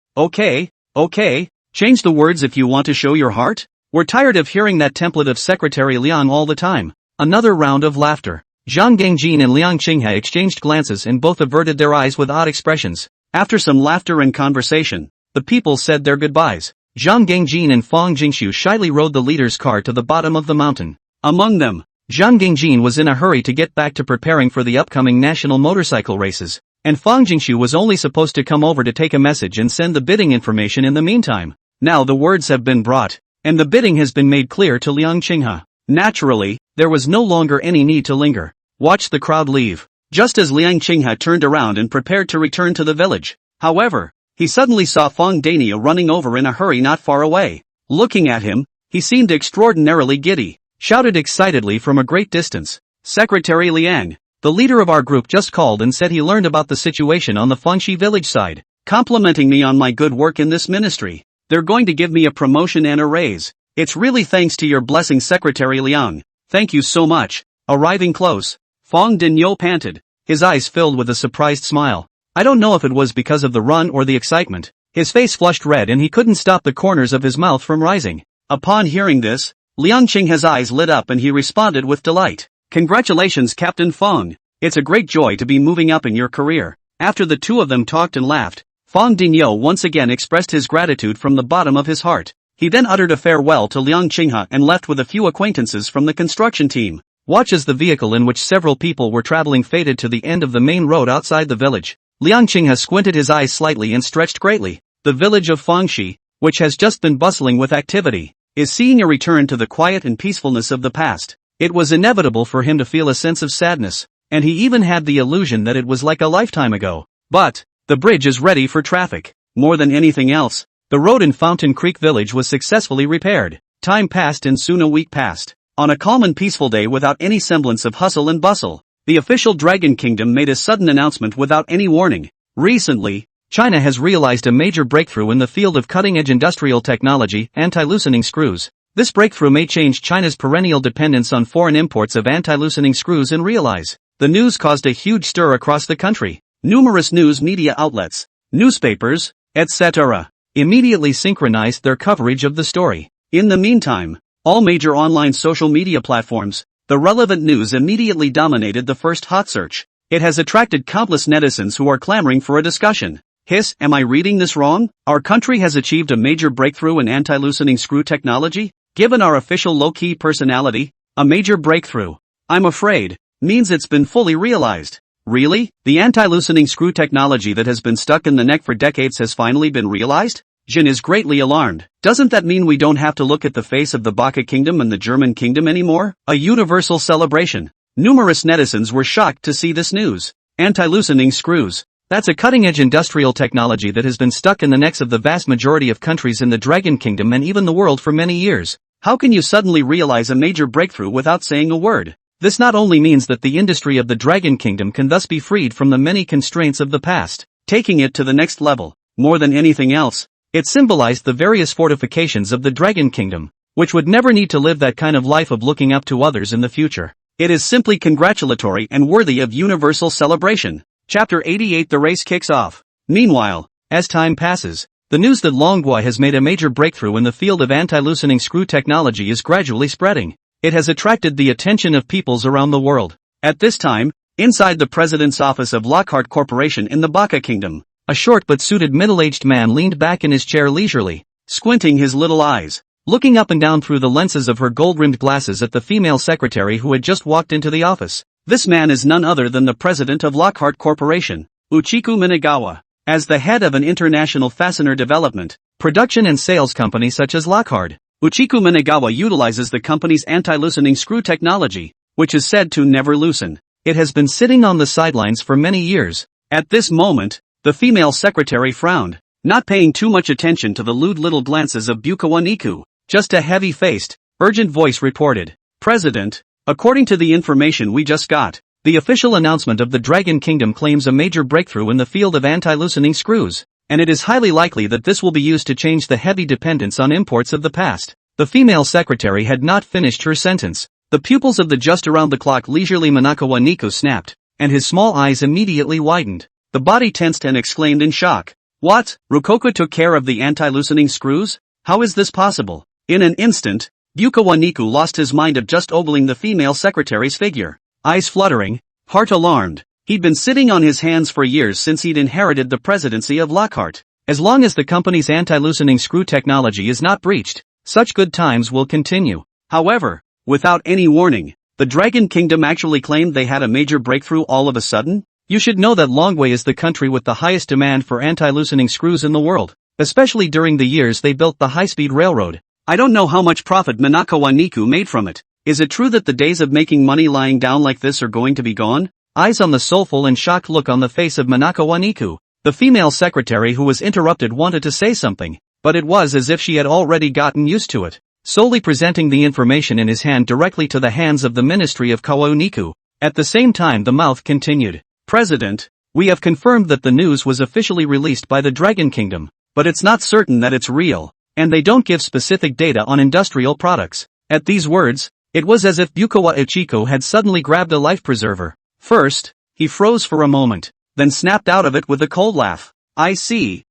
change the words if you want to show your heart? We're tired of hearing that template of Secretary Liang all the time. Another round of laughter. Zhang Gangjin and Liang Qinghe exchanged glances and both averted their eyes with odd expressions. After some laughter and conversation, the people said their goodbyes. Zhang Gangjin and Fang Jingshu shyly rode the leader's car to the bottom of the mountain. Among them, Zhang Gangjin was in a hurry to get back to preparing for the upcoming national motorcycle races, and Fang Jingshu was only supposed to come over to take a message and send the bidding information in the meantime. Now the words have been brought, and the bidding has been made clear to Liang Qinghe. Naturally, there was no longer any need to linger. Watch the crowd leave. Just as Liang Qinghe turned around and prepared to return to the village, however, he suddenly saw Fang Dania running over in a hurry not far away. Looking at him, he seemed extraordinarily giddy. Shouted excitedly from a great distance. Secretary Liang, the leader of our group just called and said he learned about the situation on the Fangxi village side, complimenting me on my good work in this ministry. They're going to give me a promotion and a raise. It's really thanks to your blessing, Secretary Liang. Thank you so much. Arriving close, Fang Dinyo panted, his eyes filled with a surprised smile. I don't know if it was because of the run or the excitement. His face flushed red and he couldn't stop the corners of his mouth from rising. Upon hearing this, Liang Qinghe's eyes lit up and he responded with delight. Congratulations, Captain Fang. It's a great joy to be moving up in your career. After the two of them talked and laughed, Fang Dinyo once again expressed his gratitude from the bottom of his heart. He then uttered a farewell to Liang Qinghe and left with a few acquaintances from the construction team. Watch as the vehicle in which several people were traveling faded to the end of the main road outside the village. Liang Qinghe squinted his eyes slightly and stretched greatly. The village of Fangxi, which has just been bustling with activity, is seeing a return to the quiet and peacefulness of the past. It was inevitable for him to feel a sense of sadness, and he even had the illusion that it was like a lifetime ago. But the bridge is ready for traffic. More than anything else, the road in Fountain Creek Village was successfully repaired. Time passed and soon a week passed. On a calm and peaceful day without any semblance of hustle and bustle, the official Dragon Kingdom made a sudden announcement without any warning. Recently, China has realized a major breakthrough in the field of cutting-edge industrial technology, anti-loosening screws. This breakthrough may change China's perennial dependence on foreign imports of anti-loosening screws and realize. The news caused a huge stir across the country. Numerous news media outlets, newspapers, etc., immediately synchronized their coverage of the story. In the meantime, all major online social media platforms, the relevant news immediately dominated the first hot search. It has attracted countless netizens who are clamoring for a discussion. Hiss, am I reading this wrong? Our country has achieved a major breakthrough in anti-loosening screw technology? Given our official low-key personality, a major breakthrough, I'm afraid, means it's been fully realized. Really? The anti-loosening screw technology that has been stuck in the neck for decades has finally been realized? Jin is greatly alarmed. Doesn't that mean we don't have to look at the face of the Baka Kingdom and the German Kingdom anymore? A universal celebration. Numerous netizens were shocked to see this news. Anti-loosening screws. That's a cutting-edge industrial technology that has been stuck in the necks of the vast majority of countries in the Dragon Kingdom and even the world for many years. How can you suddenly realize a major breakthrough without saying a word? This not only means that the industry of the Dragon Kingdom can thus be freed from the many constraints of the past, taking it to the next level. More than anything else, it symbolized the various fortifications of the Dragon Kingdom, which would never need to live that kind of life of looking up to others in the future. It is simply congratulatory and worthy of universal celebration. Chapter 88. The race kicks off. Meanwhile, as time passes, the news that Longboy has made a major breakthrough in the field of anti-loosening screw technology is gradually spreading. It has attracted the attention of peoples around the world. At this time, inside the president's office of Lockhart Corporation in the Baka Kingdom, a short but suited middle-aged man leaned back in his chair leisurely, squinting his little eyes, looking up and down through the lenses of her gold-rimmed glasses at the female secretary who had just walked into the office. This man is none other than the president of Lockhart Corporation, Uchiku Minagawa. As the head of an international fastener development, production and sales company such as Lockhart, Uchiku Minagawa utilizes the company's anti-loosening screw technology, which is said to never loosen. It has been sitting on the sidelines for many years. At this moment, the female secretary frowned, not paying too much attention to the lewd little glances of Bukawa Niku. Just a heavy-faced, urgent voice reported, "President, according to the information we just got, the official announcement of the Dragon Kingdom claims a major breakthrough in the field of anti-loosening screws, and it is highly likely that this will be used to change the heavy dependence on imports of the past." The female secretary had not finished her sentence. The pupils of the just-around-the-clock leisurely Manakawa Niku snapped, and his small eyes immediately widened. The body tensed and exclaimed in shock, "What? Rokoka took care of the anti-loosening screws? How is this possible?" In an instant, Bukawa Niku lost his mind of just ogling the female secretary's figure. Eyes fluttering, heart alarmed, he'd been sitting on his hands for years since he'd inherited the presidency of Lockhart. As long as the company's anti-loosening screw technology is not breached, such good times will continue. However, without any warning, the Dragon Kingdom actually claimed they had a major breakthrough all of a sudden. You should know that Longway is the country with the highest demand for anti-loosening screws in the world, especially during the years they built the high-speed railroad. I don't know how much profit Manakawa Niku made from it. Is it true that the days of making money lying down like this are going to be gone? Eyes on the soulful and shocked look on the face of Manakawa Niku. The female secretary who was interrupted wanted to say something, but it was as if she had already gotten used to it, solely presenting the information in his hand directly to the hands of the Ministry of Kawao Niku. At the same time the mouth continued, "President, we have confirmed that the news was officially released by the Dragon Kingdom, but it's not certain that it's real, and they don't give specific data on industrial products." At these words, it was as if Bukawa Ichiko had suddenly grabbed a life preserver. First, he froze for a moment, then snapped out of it with a cold laugh. I see.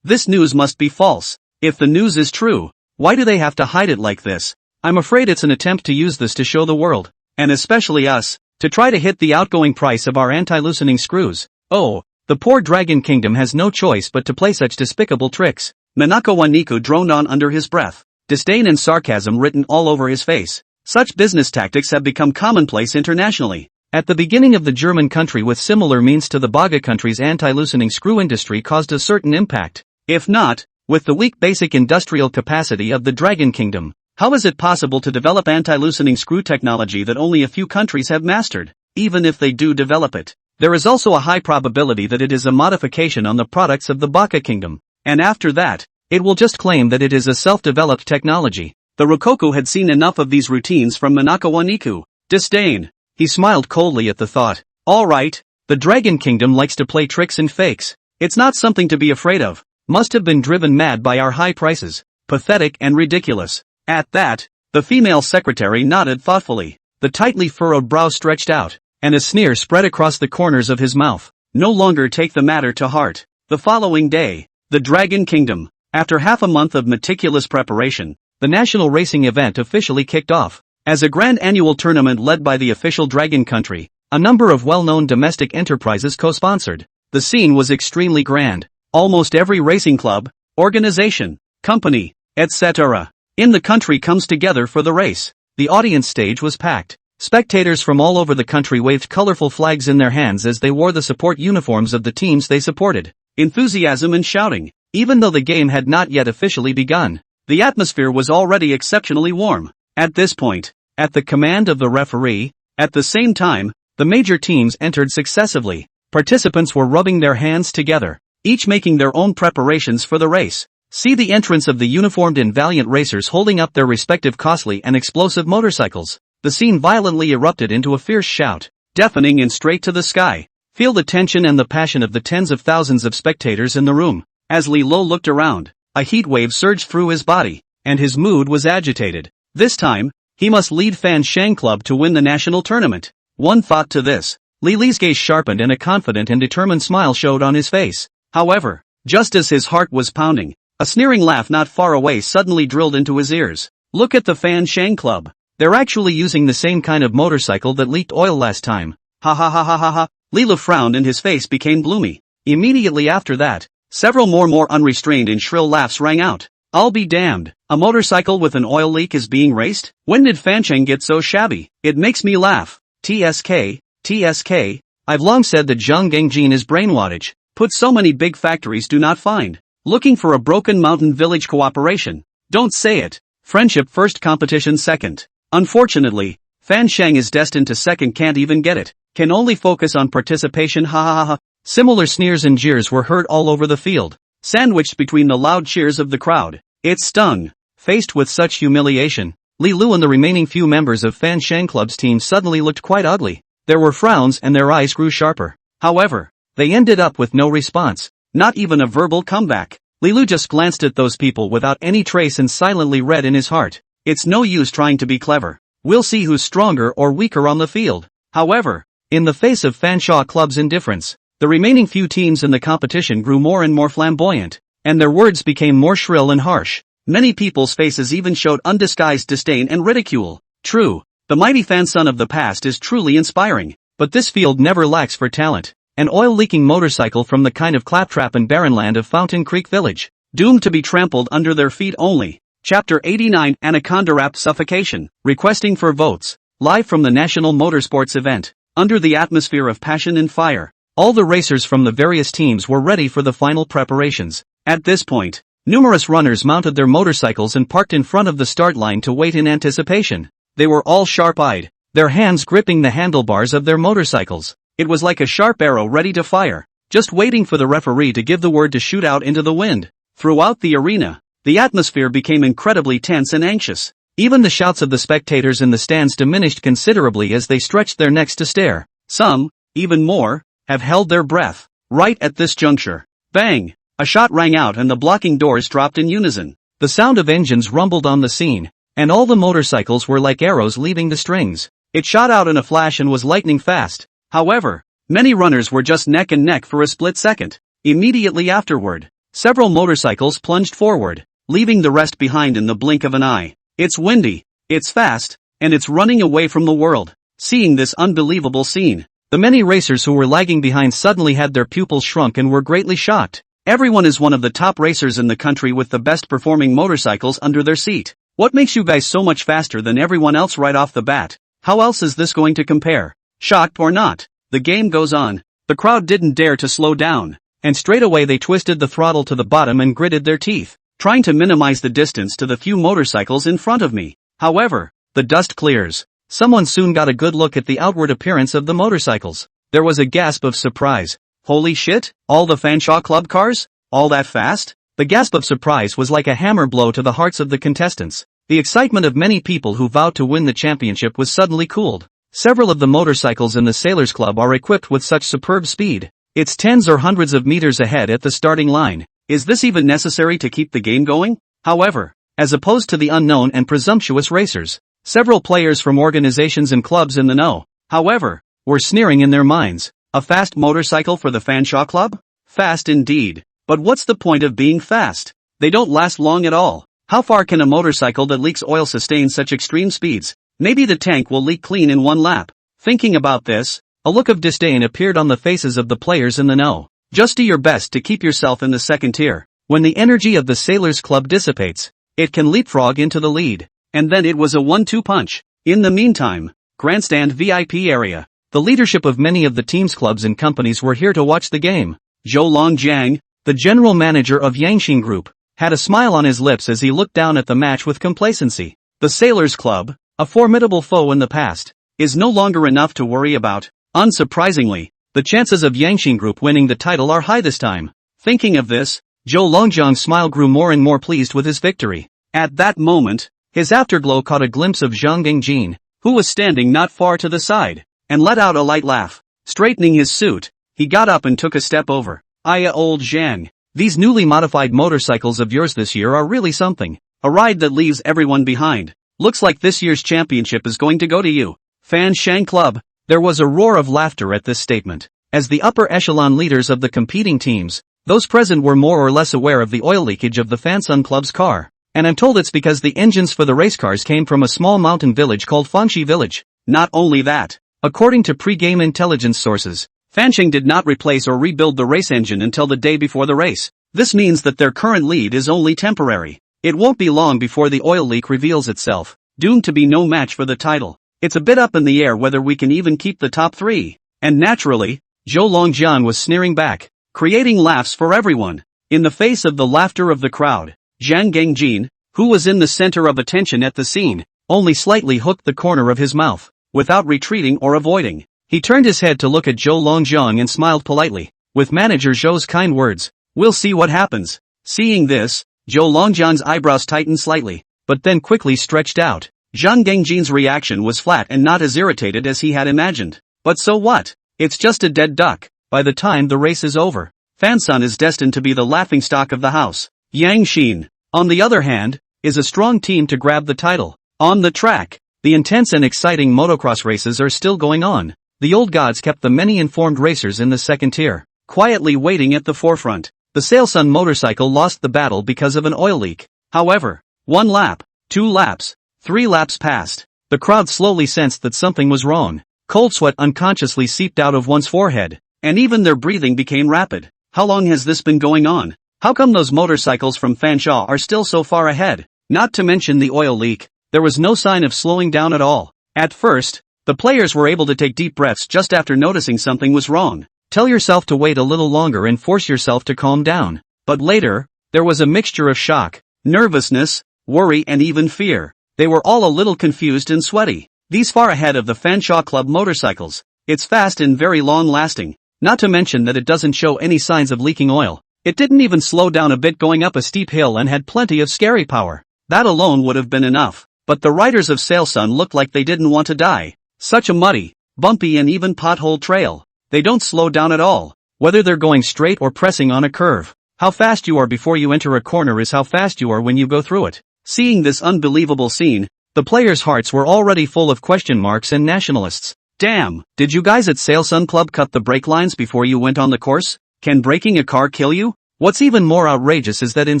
This news must be false. If the news is true, why do they have to hide it like this? I'm afraid it's an attempt to use this to show the world, and especially us, to try to hit the outgoing price of our anti-loosening screws. Oh, the poor Dragon Kingdom has no choice but to play such despicable tricks. Manakawa Niku droned on under his breath, disdain and sarcasm written all over his face. Such business tactics have become commonplace internationally. At the beginning of the German country with similar means to the Baga country's anti-loosening screw industry caused a certain impact. If not, with the weak basic industrial capacity of the Dragon Kingdom, how is it possible to develop anti-loosening screw technology that only a few countries have mastered? Even if they do develop it, there is also a high probability that it is a modification on the products of the Baka Kingdom, and after that, it will just claim that it is a self-developed technology. The Rokoku had seen enough of these routines from Manakawa Niku. Disdain. He smiled coldly at the thought. All right, the Dragon Kingdom likes to play tricks and fakes. It's not something to be afraid of. Must have been driven mad by our high prices. Pathetic and ridiculous. At that, the female secretary nodded thoughtfully. The tightly furrowed brow stretched out, and a sneer spread across the corners of his mouth. No longer take the matter to heart. The following day, the Dragon Kingdom. After half a month of meticulous preparation, the national racing event officially kicked off. As a grand annual tournament led by the official Dragon Country, a number of well-known domestic enterprises co-sponsored. The scene was extremely grand. Almost every racing club, organization, company, etc. in the country comes together for the race. The audience stage was packed. Spectators from all over the country waved colorful flags in their hands as they wore the support uniforms of the teams they supported. Enthusiasm and shouting, even though the game had not yet officially begun. The atmosphere was already exceptionally warm. At this point, at the command of the referee, at the same time, the major teams entered successively. Participants were rubbing their hands together, each making their own preparations for the race. See the entrance of the uniformed and valiant racers holding up their respective costly and explosive motorcycles. The scene violently erupted into a fierce shout, deafening and straight to the sky. Feel the tension and the passion of the tens of thousands of spectators in the room. As Li Lo looked around, a heat wave surged through his body. and his mood was agitated. This time, he must lead Fan Shang Club to win the national tournament. One thought to this. Li Li's gaze sharpened and a confident and determined smile showed on his face. However, just as his heart was pounding, a sneering laugh not far away suddenly drilled into his ears. Look at the Fan Shang Club. They're actually using the same kind of motorcycle that leaked oil last time. Ha ha ha ha ha ha. Li Lu frowned and his face became gloomy. Immediately after that, several more unrestrained and shrill laughs rang out. I'll be damned. A motorcycle with an oil leak is being raced? When did Fancheng get so shabby? It makes me laugh. TSK. I've long said that Zhang Gengjin is brainwattage. Put so many big factories do not find. Looking for a broken mountain village cooperation. Don't say it. Friendship first, competition second. Unfortunately, Fan Shang is destined to second, can't even get it. Can only focus on participation, ha ha ha ha. Similar sneers and jeers were heard all over the field, sandwiched between the loud cheers of the crowd. It stung. Faced with such humiliation, Li Lu and the remaining few members of Fan Shang Club's team suddenly looked quite ugly. There were frowns and their eyes grew sharper. However, they ended up with no response, not even a verbal comeback. Li Lu just glanced at those people without any trace and silently read in his heart. It's no use trying to be clever. We'll see who's stronger or weaker on the field. However, in the face of Fan Shang Club's indifference, the remaining few teams in the competition grew more and more flamboyant, and their words became more shrill and harsh. Many people's faces even showed undisguised disdain and ridicule. True, the mighty Fan Son of the past is truly inspiring, but this field never lacks for talent. An oil-leaking motorcycle from the kind of claptrap and barren land of Fountain Creek Village, doomed to be trampled under their feet only. Chapter 89, Anaconda Suffocation, requesting for votes, live from the National Motorsports event. Under the atmosphere of passion and fire, all the racers from the various teams were ready for the final preparations. At this point, numerous runners mounted their motorcycles and parked in front of the start line to wait in anticipation. They were all sharp-eyed, their hands gripping the handlebars of their motorcycles. It was like a sharp arrow ready to fire, just waiting for the referee to give the word to shoot out into the wind. Throughout the arena, the atmosphere became incredibly tense and anxious. Even the shouts of the spectators in the stands diminished considerably as they stretched their necks to stare. Some, even more, have held their breath. Right at this juncture, bang! A shot rang out and the blocking doors dropped in unison. The sound of engines rumbled on the scene, and all the motorcycles were like arrows leaving the strings. It shot out in a flash and was lightning fast. However, many runners were just neck and neck for a split second. Immediately afterward, several motorcycles plunged forward, leaving the rest behind in the blink of an eye. It's windy, it's fast, and it's running away from the world. Seeing this unbelievable scene, the many racers who were lagging behind suddenly had their pupils shrunk and were greatly shocked. Everyone is one of the top racers in the country with the best performing motorcycles under their seat. What makes you guys so much faster than everyone else right off the bat? How else is this going to compare? Shocked or not, the game goes on. The crowd didn't dare to slow down, and straight away they twisted the throttle to the bottom and gritted their teeth, trying to minimize the distance to the few motorcycles in front of me. However, the dust clears. Someone soon got a good look at the outward appearance of the motorcycles. There was a gasp of surprise. Holy shit, all the Fan Shang Club cars? All that fast? The gasp of surprise was like a hammer blow to the hearts of the contestants. The excitement of many people who vowed to win the championship was suddenly cooled. Several of the motorcycles in the Sailors Club are equipped with such superb speed. It's tens or hundreds of meters ahead at the starting line. Is this even necessary to keep the game going? However, as opposed to the unknown and presumptuous racers, several players from organizations and clubs in the know, however, were sneering in their minds. A fast motorcycle for the Fan Shang Club? Fast indeed. But what's the point of being fast? They don't last long at all. How far can a motorcycle that leaks oil sustain such extreme speeds? Maybe the tank will leak clean in one lap. Thinking about this, a look of disdain appeared on the faces of the players in the know. Just do your best to keep yourself in the second tier. When the energy of the Sailors Club dissipates, it can leapfrog into the lead. And then it was a 1-2 punch. In the meantime, Grandstand VIP area. The leadership of many of the teams, clubs and companies were here to watch the game. Zhou Longjiang, the general manager of Yangxin Group, had a smile on his lips as he looked down at the match with complacency. The Sailors Club, a formidable foe in the past, is no longer enough to worry about. Unsurprisingly, the chances of Yangxin Group winning the title are high this time. Thinking of this, Zhou Longjiang's smile grew more and more pleased with his victory. At that moment, his afterglow caught a glimpse of Zhang Gengjin, who was standing not far to the side, and let out a light laugh. Straightening his suit, he got up and took a step over. Old Zhang, these newly modified motorcycles of yours this year are really something. A ride that leaves everyone behind. Looks like this year's championship is going to go to you. Fan Shang Club. There was a roar of laughter at this statement. As the upper echelon leaders of the competing teams, those present were more or less aware of the oil leakage of the Fansun Club's car. And I'm told it's because the engines for the race cars came from a small mountain village called Fangxi Village. Not only that, according to pre-game intelligence sources, Fansheng did not replace or rebuild the race engine until the day before the race. This means that their current lead is only temporary. It won't be long before the oil leak reveals itself, doomed to be no match for the title. It's a bit up in the air whether we can even keep the top three. And naturally, Zhou Longjiang was sneering back, creating laughs for everyone. In the face of the laughter of the crowd, Zhang Gengjin, who was in the center of attention at the scene, only slightly hooked the corner of his mouth, without retreating or avoiding. He turned his head to look at Zhou Longjiang and smiled politely, with manager Zhou's kind words, "We'll see what happens." Seeing this, Zhou Longjiang's eyebrows tightened slightly, but then quickly stretched out. Zhang Gengjin's reaction was flat and not as irritated as he had imagined. But so what? It's just a dead duck. By the time the race is over, Fansun is destined to be the laughingstock of the house. Yang Xin, on the other hand, is a strong team to grab the title. On the track, the intense and exciting motocross races are still going on. The old gods kept the many informed racers in the second tier, quietly waiting at the forefront. The Sailsun motorcycle lost the battle because of an oil leak. However, 1 lap, 2 laps, 3 laps passed. The crowd slowly sensed that something was wrong. Cold sweat unconsciously seeped out of one's forehead, and even their breathing became rapid. How long has this been going on? How come those motorcycles from Fansha are still so far ahead? Not to mention the oil leak, there was no sign of slowing down at all. At first, the players were able to take deep breaths just after noticing something was wrong. Tell yourself to wait a little longer and force yourself to calm down. But later, there was a mixture of shock, nervousness, worry and even fear. They were all a little confused and sweaty. These far ahead of the Fansha Club motorcycles. It's fast and very long lasting. Not to mention that it doesn't show any signs of leaking oil. It didn't even slow down a bit going up a steep hill and had plenty of scary power. That alone would have been enough. But the riders of Sailsun looked like they didn't want to die. Such a muddy, bumpy and even pothole trail. They don't slow down at all. Whether they're going straight or pressing on a curve. How fast you are before you enter a corner is how fast you are when you go through it. Seeing this unbelievable scene, the players' hearts were already full of question marks and nationalists. Damn, did you guys at Sailsun Club cut the brake lines before you went on the course? Can braking a car kill you? What's even more outrageous is that in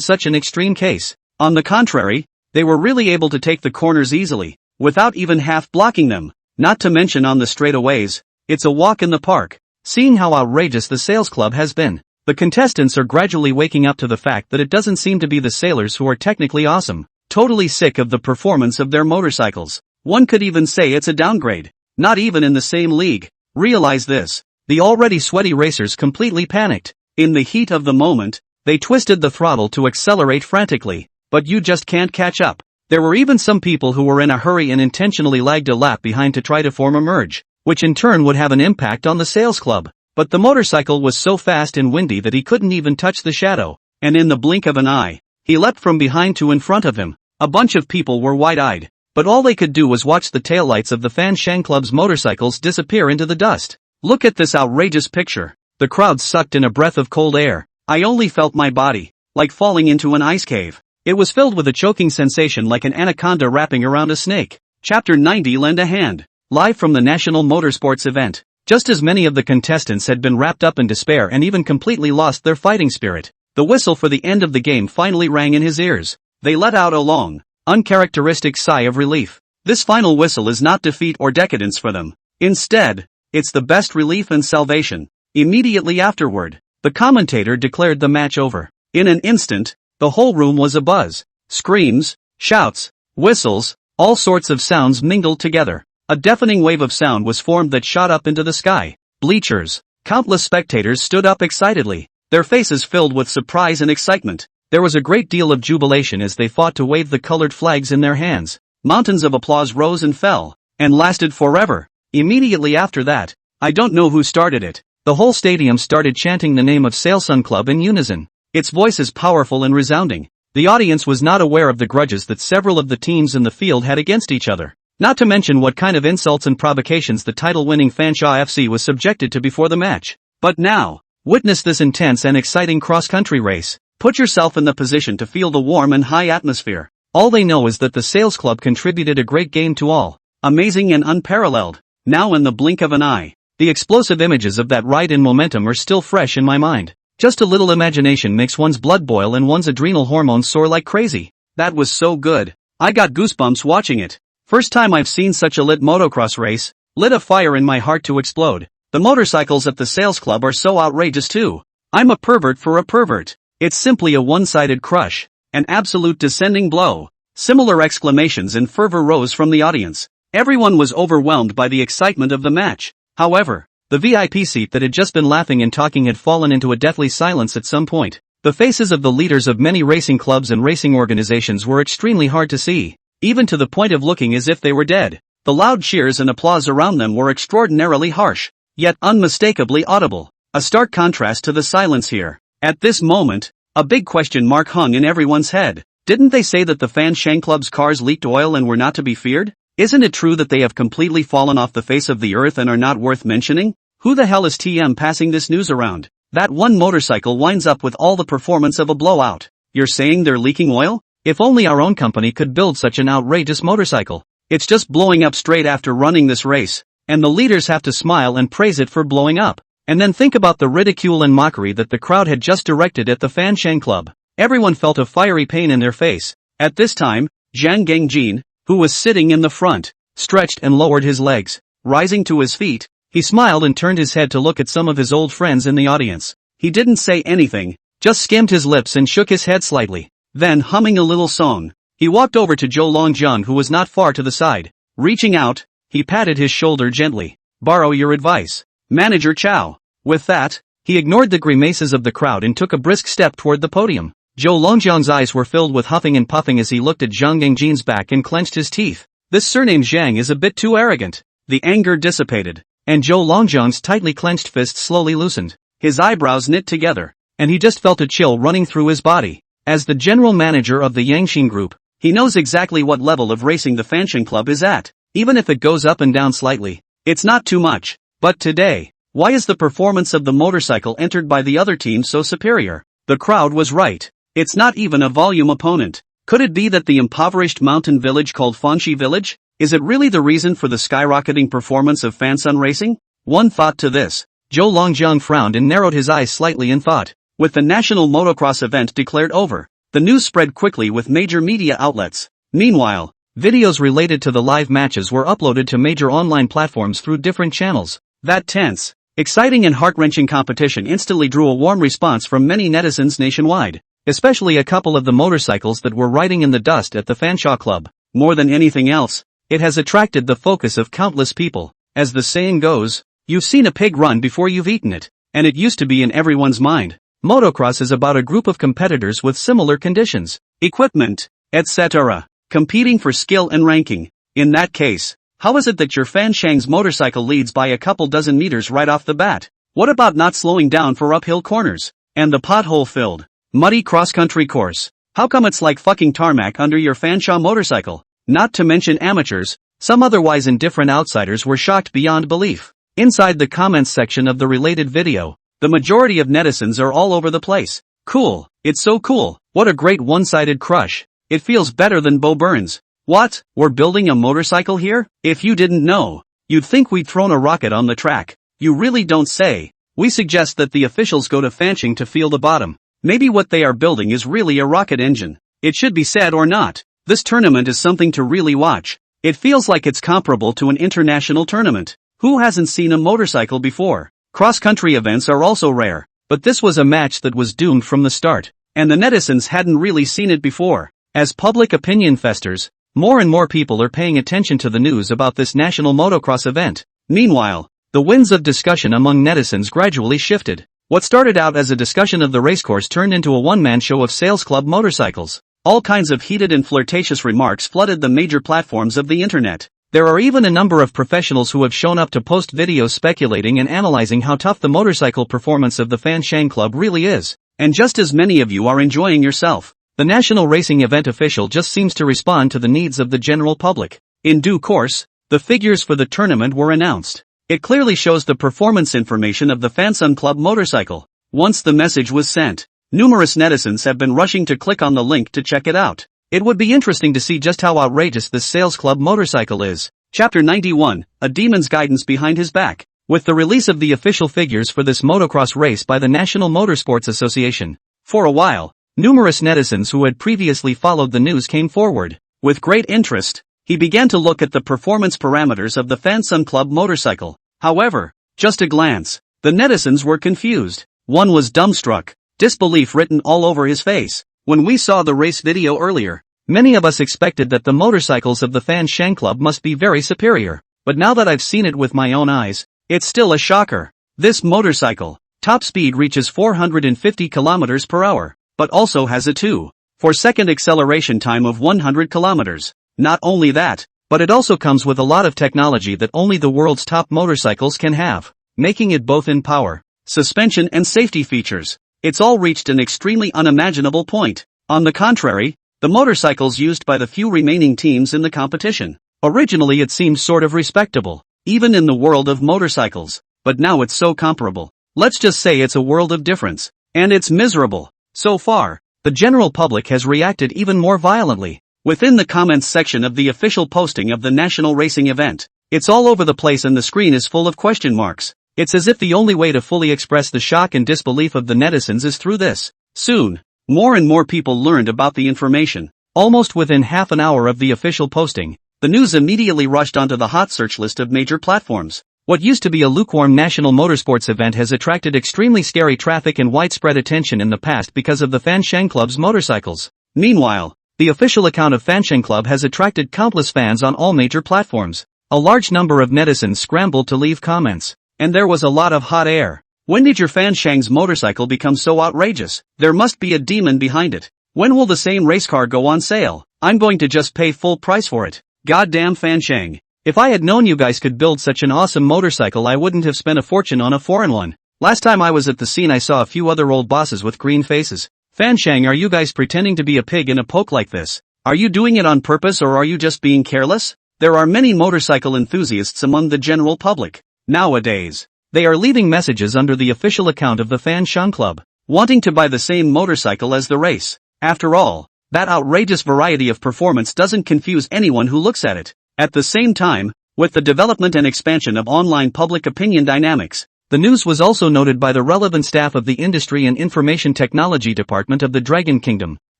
such an extreme case, on the contrary, they were really able to take the corners easily, without even half blocking them. Not to mention on the straightaways, it's a walk in the park. Seeing how outrageous the Sales Club has been, the contestants are gradually waking up to the fact that it doesn't seem to be the sailors who are technically awesome. Totally sick of the performance of their motorcycles. One could even say it's a downgrade. Not even in the same league. Realize this. The already sweaty racers completely panicked. In the heat of the moment, they twisted the throttle to accelerate frantically. But you just can't catch up. There were even some people who were in a hurry and intentionally lagged a lap behind to try to form a merge, which in turn would have an impact on the Sales Club. But the motorcycle was so fast and windy that he couldn't even touch the shadow, and in the blink of an eye, he leapt from behind to in front of him. A bunch of people were wide-eyed, but all they could do was watch the taillights of the Fan Shang Club's motorcycles disappear into the dust. Look at this outrageous picture. The crowd sucked in a breath of cold air. I only felt my body, like falling into an ice cave. It was filled with a choking sensation like an anaconda wrapping around a snake. Chapter 90 Lend a Hand. Live from the National Motorsports event. Just as many of the contestants had been wrapped up in despair and even completely lost their fighting spirit, the whistle for the end of the game finally rang in his ears. They let out a long, uncharacteristic sigh of relief. This final whistle is not defeat or decadence for them. Instead, it's the best relief and salvation. Immediately afterward, the commentator declared the match over. In an instant, the whole room was abuzz. Screams, shouts, whistles, all sorts of sounds mingled together. A deafening wave of sound was formed that shot up into the sky. Bleachers, countless spectators stood up excitedly, their faces filled with surprise and excitement. There was a great deal of jubilation as they fought to wave the colored flags in their hands. Mountains of applause rose and fell, and lasted forever. Immediately after that, I don't know who started it, the whole stadium started chanting the name of Sailsun Club in unison. Its voice is powerful and resounding. The audience was not aware of the grudges that several of the teams in the field had against each other. Not to mention what kind of insults and provocations the title-winning Fansha FC was subjected to before the match. But now, witness this intense and exciting cross-country race. Put yourself in the position to feel the warm and high atmosphere. All they know is that the sales club contributed a great game to all. Amazing and unparalleled. Now in the blink of an eye. The explosive images of that ride in momentum are still fresh in my mind. Just a little imagination makes one's blood boil and one's adrenal hormones soar like crazy. That was so good. I got goosebumps watching it. First time I've seen such a lit motocross race. Lit a fire in my heart to explode. The motorcycles at the sales club are so outrageous too. I'm a pervert for a pervert. It's simply a one-sided crush. An absolute descending blow. Similar exclamations and fervor rose from the audience. Everyone was overwhelmed by the excitement of the match. However, the VIP seat that had just been laughing and talking had fallen into a deathly silence at some point. The faces of the leaders of many racing clubs and racing organizations were extremely hard to see, even to the point of looking as if they were dead. The loud cheers and applause around them were extraordinarily harsh, yet unmistakably audible. A stark contrast to the silence here. At this moment, a big question mark hung in everyone's head. Didn't they say that the Fan Shang Club's cars leaked oil and were not to be feared? Isn't it true that they have completely fallen off the face of the earth and are not worth mentioning? Who the hell is TM passing this news around? That one motorcycle winds up with all the performance of a blowout. You're saying they're leaking oil? If only our own company could build such an outrageous motorcycle. It's just blowing up straight after running this race, and the leaders have to smile and praise it for blowing up. And then think about the ridicule and mockery that the crowd had just directed at the Fan Shang Club. Everyone felt a fiery pain in their face. At this time, Zhang Gengjin, who was sitting in the front, stretched and lowered his legs. Rising to his feet, he smiled and turned his head to look at some of his old friends in the audience. He didn't say anything, just skimmed his lips and shook his head slightly. Then, humming a little song, he walked over to Zhou Longjiang, who was not far to the side. Reaching out, he patted his shoulder gently. Borrow your advice, Manager Chow. With that, he ignored the grimaces of the crowd and took a brisk step toward the podium. Zhou Longjiang's eyes were filled with huffing and puffing as he looked at Zhang Gengjin's back and clenched his teeth. This surname Zhang is a bit too arrogant. The anger dissipated, and Zhou Longjiang's tightly clenched fist slowly loosened. His eyebrows knit together, and he just felt a chill running through his body. As the general manager of the Yangxin Group, he knows exactly what level of racing the Fansheng Club is at. Even if it goes up and down slightly, it's not too much. But today, why is the performance of the motorcycle entered by the other team so superior? The crowd was right. It's not even a volume opponent. Could it be that the impoverished mountain village called Fanxi Village? Is it really the reason for the skyrocketing performance of Fansun Racing? One thought to this. Zhou Longjiang frowned and narrowed his eyes slightly in thought. With the national motocross event declared over, the news spread quickly with major media outlets. Meanwhile, videos related to the live matches were uploaded to major online platforms through different channels. That tense, exciting and heart-wrenching competition instantly drew a warm response from many netizens nationwide, especially a couple of the motorcycles that were riding in the dust at the Fanshawe Club. More than anything else, it has attracted the focus of countless people. As the saying goes, you've seen a pig run before you've eaten it, and it used to be in everyone's mind. Motocross is about a group of competitors with similar conditions, equipment, etc., competing for skill and ranking. In that case, how is it that your Fanshang's motorcycle leads by a couple dozen meters right off the bat? What about not slowing down for uphill corners? And the pothole-filled, muddy cross-country course? How come it's like fucking tarmac under your Fanshawe motorcycle? Not to mention amateurs, some otherwise indifferent outsiders were shocked beyond belief. Inside the comments section of the related video, the majority of netizens are all over the place. Cool, it's so cool, what a great one-sided crush. It feels better than Bo Burns. What, we're building a motorcycle here? If you didn't know, you'd think we'd thrown a rocket on the track. You really don't say. We suggest that the officials go to Fancheng to feel the bottom. Maybe what they are building is really a rocket engine. It should be said or not. This tournament is something to really watch. It feels like it's comparable to an international tournament. Who hasn't seen a motorcycle before? Cross-country events are also rare, but this was a match that was doomed from the start, and the netizens hadn't really seen it before. As public opinion festers, more and more people are paying attention to the news about this national motocross event. Meanwhile, the winds of discussion among netizens gradually shifted. What started out as a discussion of the racecourse turned into a one-man show of sales club motorcycles. All kinds of heated and flirtatious remarks flooded the major platforms of the internet. There are even a number of professionals who have shown up to post videos speculating and analyzing how tough the motorcycle performance of the Fansheng Club really is. And just as many of you are enjoying yourself, the national racing event official just seems to respond to the needs of the general public. In due course, the figures for the tournament were announced. It clearly shows the performance information of the Fansun Club motorcycle. Once the message was sent, numerous netizens have been rushing to click on the link to check it out. It would be interesting to see just how outrageous this sales club motorcycle is. Chapter 91, A Demon's Guidance Behind His Back. With the release of the official figures for this motocross race by the National Motorsports Association, for a while, numerous netizens who had previously followed the news came forward. With great interest, he began to look at the performance parameters of the Fansun Club motorcycle. However, just a glance, the netizens were confused. One was dumbstruck, disbelief written all over his face. When we saw the race video earlier, many of us expected that the motorcycles of the Fansun Club must be very superior. But now that I've seen it with my own eyes, it's still a shocker. This motorcycle, top speed reaches 450 kilometers per hour, but also has a 2.4-second acceleration time of 100 kilometers. Not only that, but it also comes with a lot of technology that only the world's top motorcycles can have, making it both in power, suspension and safety features. It's all reached an extremely unimaginable point. On the contrary, the motorcycles used by the few remaining teams in the competition. Originally it seemed sort of respectable, even in the world of motorcycles, but now it's so comparable. Let's just say it's a world of difference. And it's miserable. So far, the general public has reacted even more violently. Within the comments section of the official posting of the national racing event, it's all over the place and the screen is full of question marks. It's as if the only way to fully express the shock and disbelief of the netizens is through this. Soon, more and more people learned about the information. Almost within half an hour of the official posting, the news immediately rushed onto the hot search list of major platforms. What used to be a lukewarm national motorsports event has attracted extremely scary traffic and widespread attention in the past because of the Fansun Club's motorcycles. Meanwhile, the official account of Fansun Club has attracted countless fans on all major platforms. A large number of netizens scrambled to leave comments, and there was a lot of hot air. When did your Fansun's motorcycle become so outrageous? There must be a demon behind it. When will the same race car go on sale? I'm going to just pay full price for it. Goddamn Fansun. If I had known you guys could build such an awesome motorcycle, I wouldn't have spent a fortune on a foreign one. Last time I was at the scene I saw a few other old bosses with green faces. Fansun, are you guys pretending to be a pig in a poke like this? Are you doing it on purpose or are you just being careless? There are many motorcycle enthusiasts among the general public. Nowadays, they are leaving messages under the official account of the Fansun Club, wanting to buy the same motorcycle as the race. After all, that outrageous variety of performance doesn't confuse anyone who looks at it. At the same time, with the development and expansion of online public opinion dynamics, the news was also noted by the relevant staff of the Industry and Information Technology Department of the Dragon Kingdom.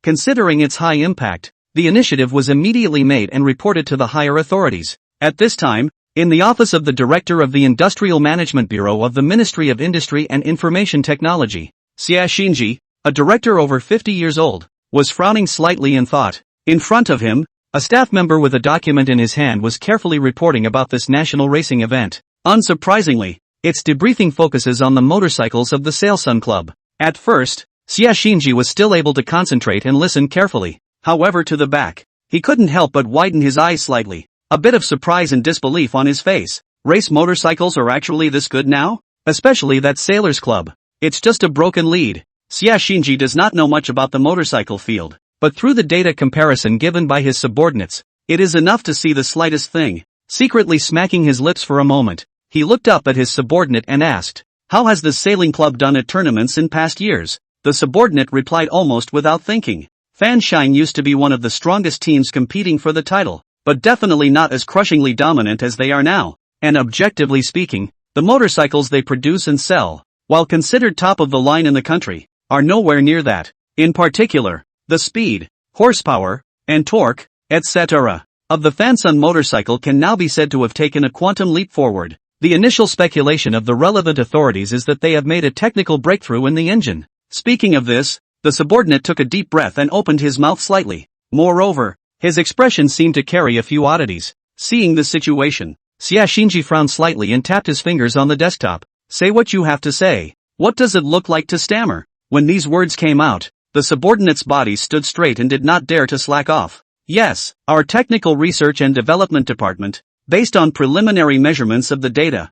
Considering its high impact, the initiative was immediately made and reported to the higher authorities. At this time, in the office of the Director of the Industrial Management Bureau of the Ministry of Industry and Information Technology, Xia Xinji, a director over 50 years old, was frowning slightly in thought. In front of him, a staff member with a document in his hand was carefully reporting about this national racing event. Unsurprisingly, its debriefing focuses on the motorcycles of the Fansun Club. At first, Xia Xinji was still able to concentrate and listen carefully. However, to the back, he couldn't help but widen his eyes slightly, a bit of surprise and disbelief on his face. Race motorcycles are actually this good now? Especially that Sailors Club. It's just a broken lead. Xia Xinji does not know much about the motorcycle field, but through the data comparison given by his subordinates, it is enough to see the slightest thing. Secretly smacking his lips for a moment, he looked up at his subordinate and asked, "How has the sailing club done at tournaments in past years?" The subordinate replied almost without thinking. Fansun used to be one of the strongest teams competing for the title, but definitely not as crushingly dominant as they are now. And objectively speaking, the motorcycles they produce and sell, while considered top of the line in the country, are nowhere near that. In particular, the speed, horsepower, and torque, etc. of the Fansun motorcycle can now be said to have taken a quantum leap forward. The initial speculation of the relevant authorities is that they have made a technical breakthrough in the engine. Speaking of this, the subordinate took a deep breath and opened his mouth slightly. Moreover, his expression seemed to carry a few oddities. Seeing the situation, Xia Xinji frowned slightly and tapped his fingers on the desktop. "Say what you have to say. What does it look like to stammer?" When these words came out, the subordinate's body stood straight and did not dare to slack off. "Yes, our technical research and development department, based on preliminary measurements of the data,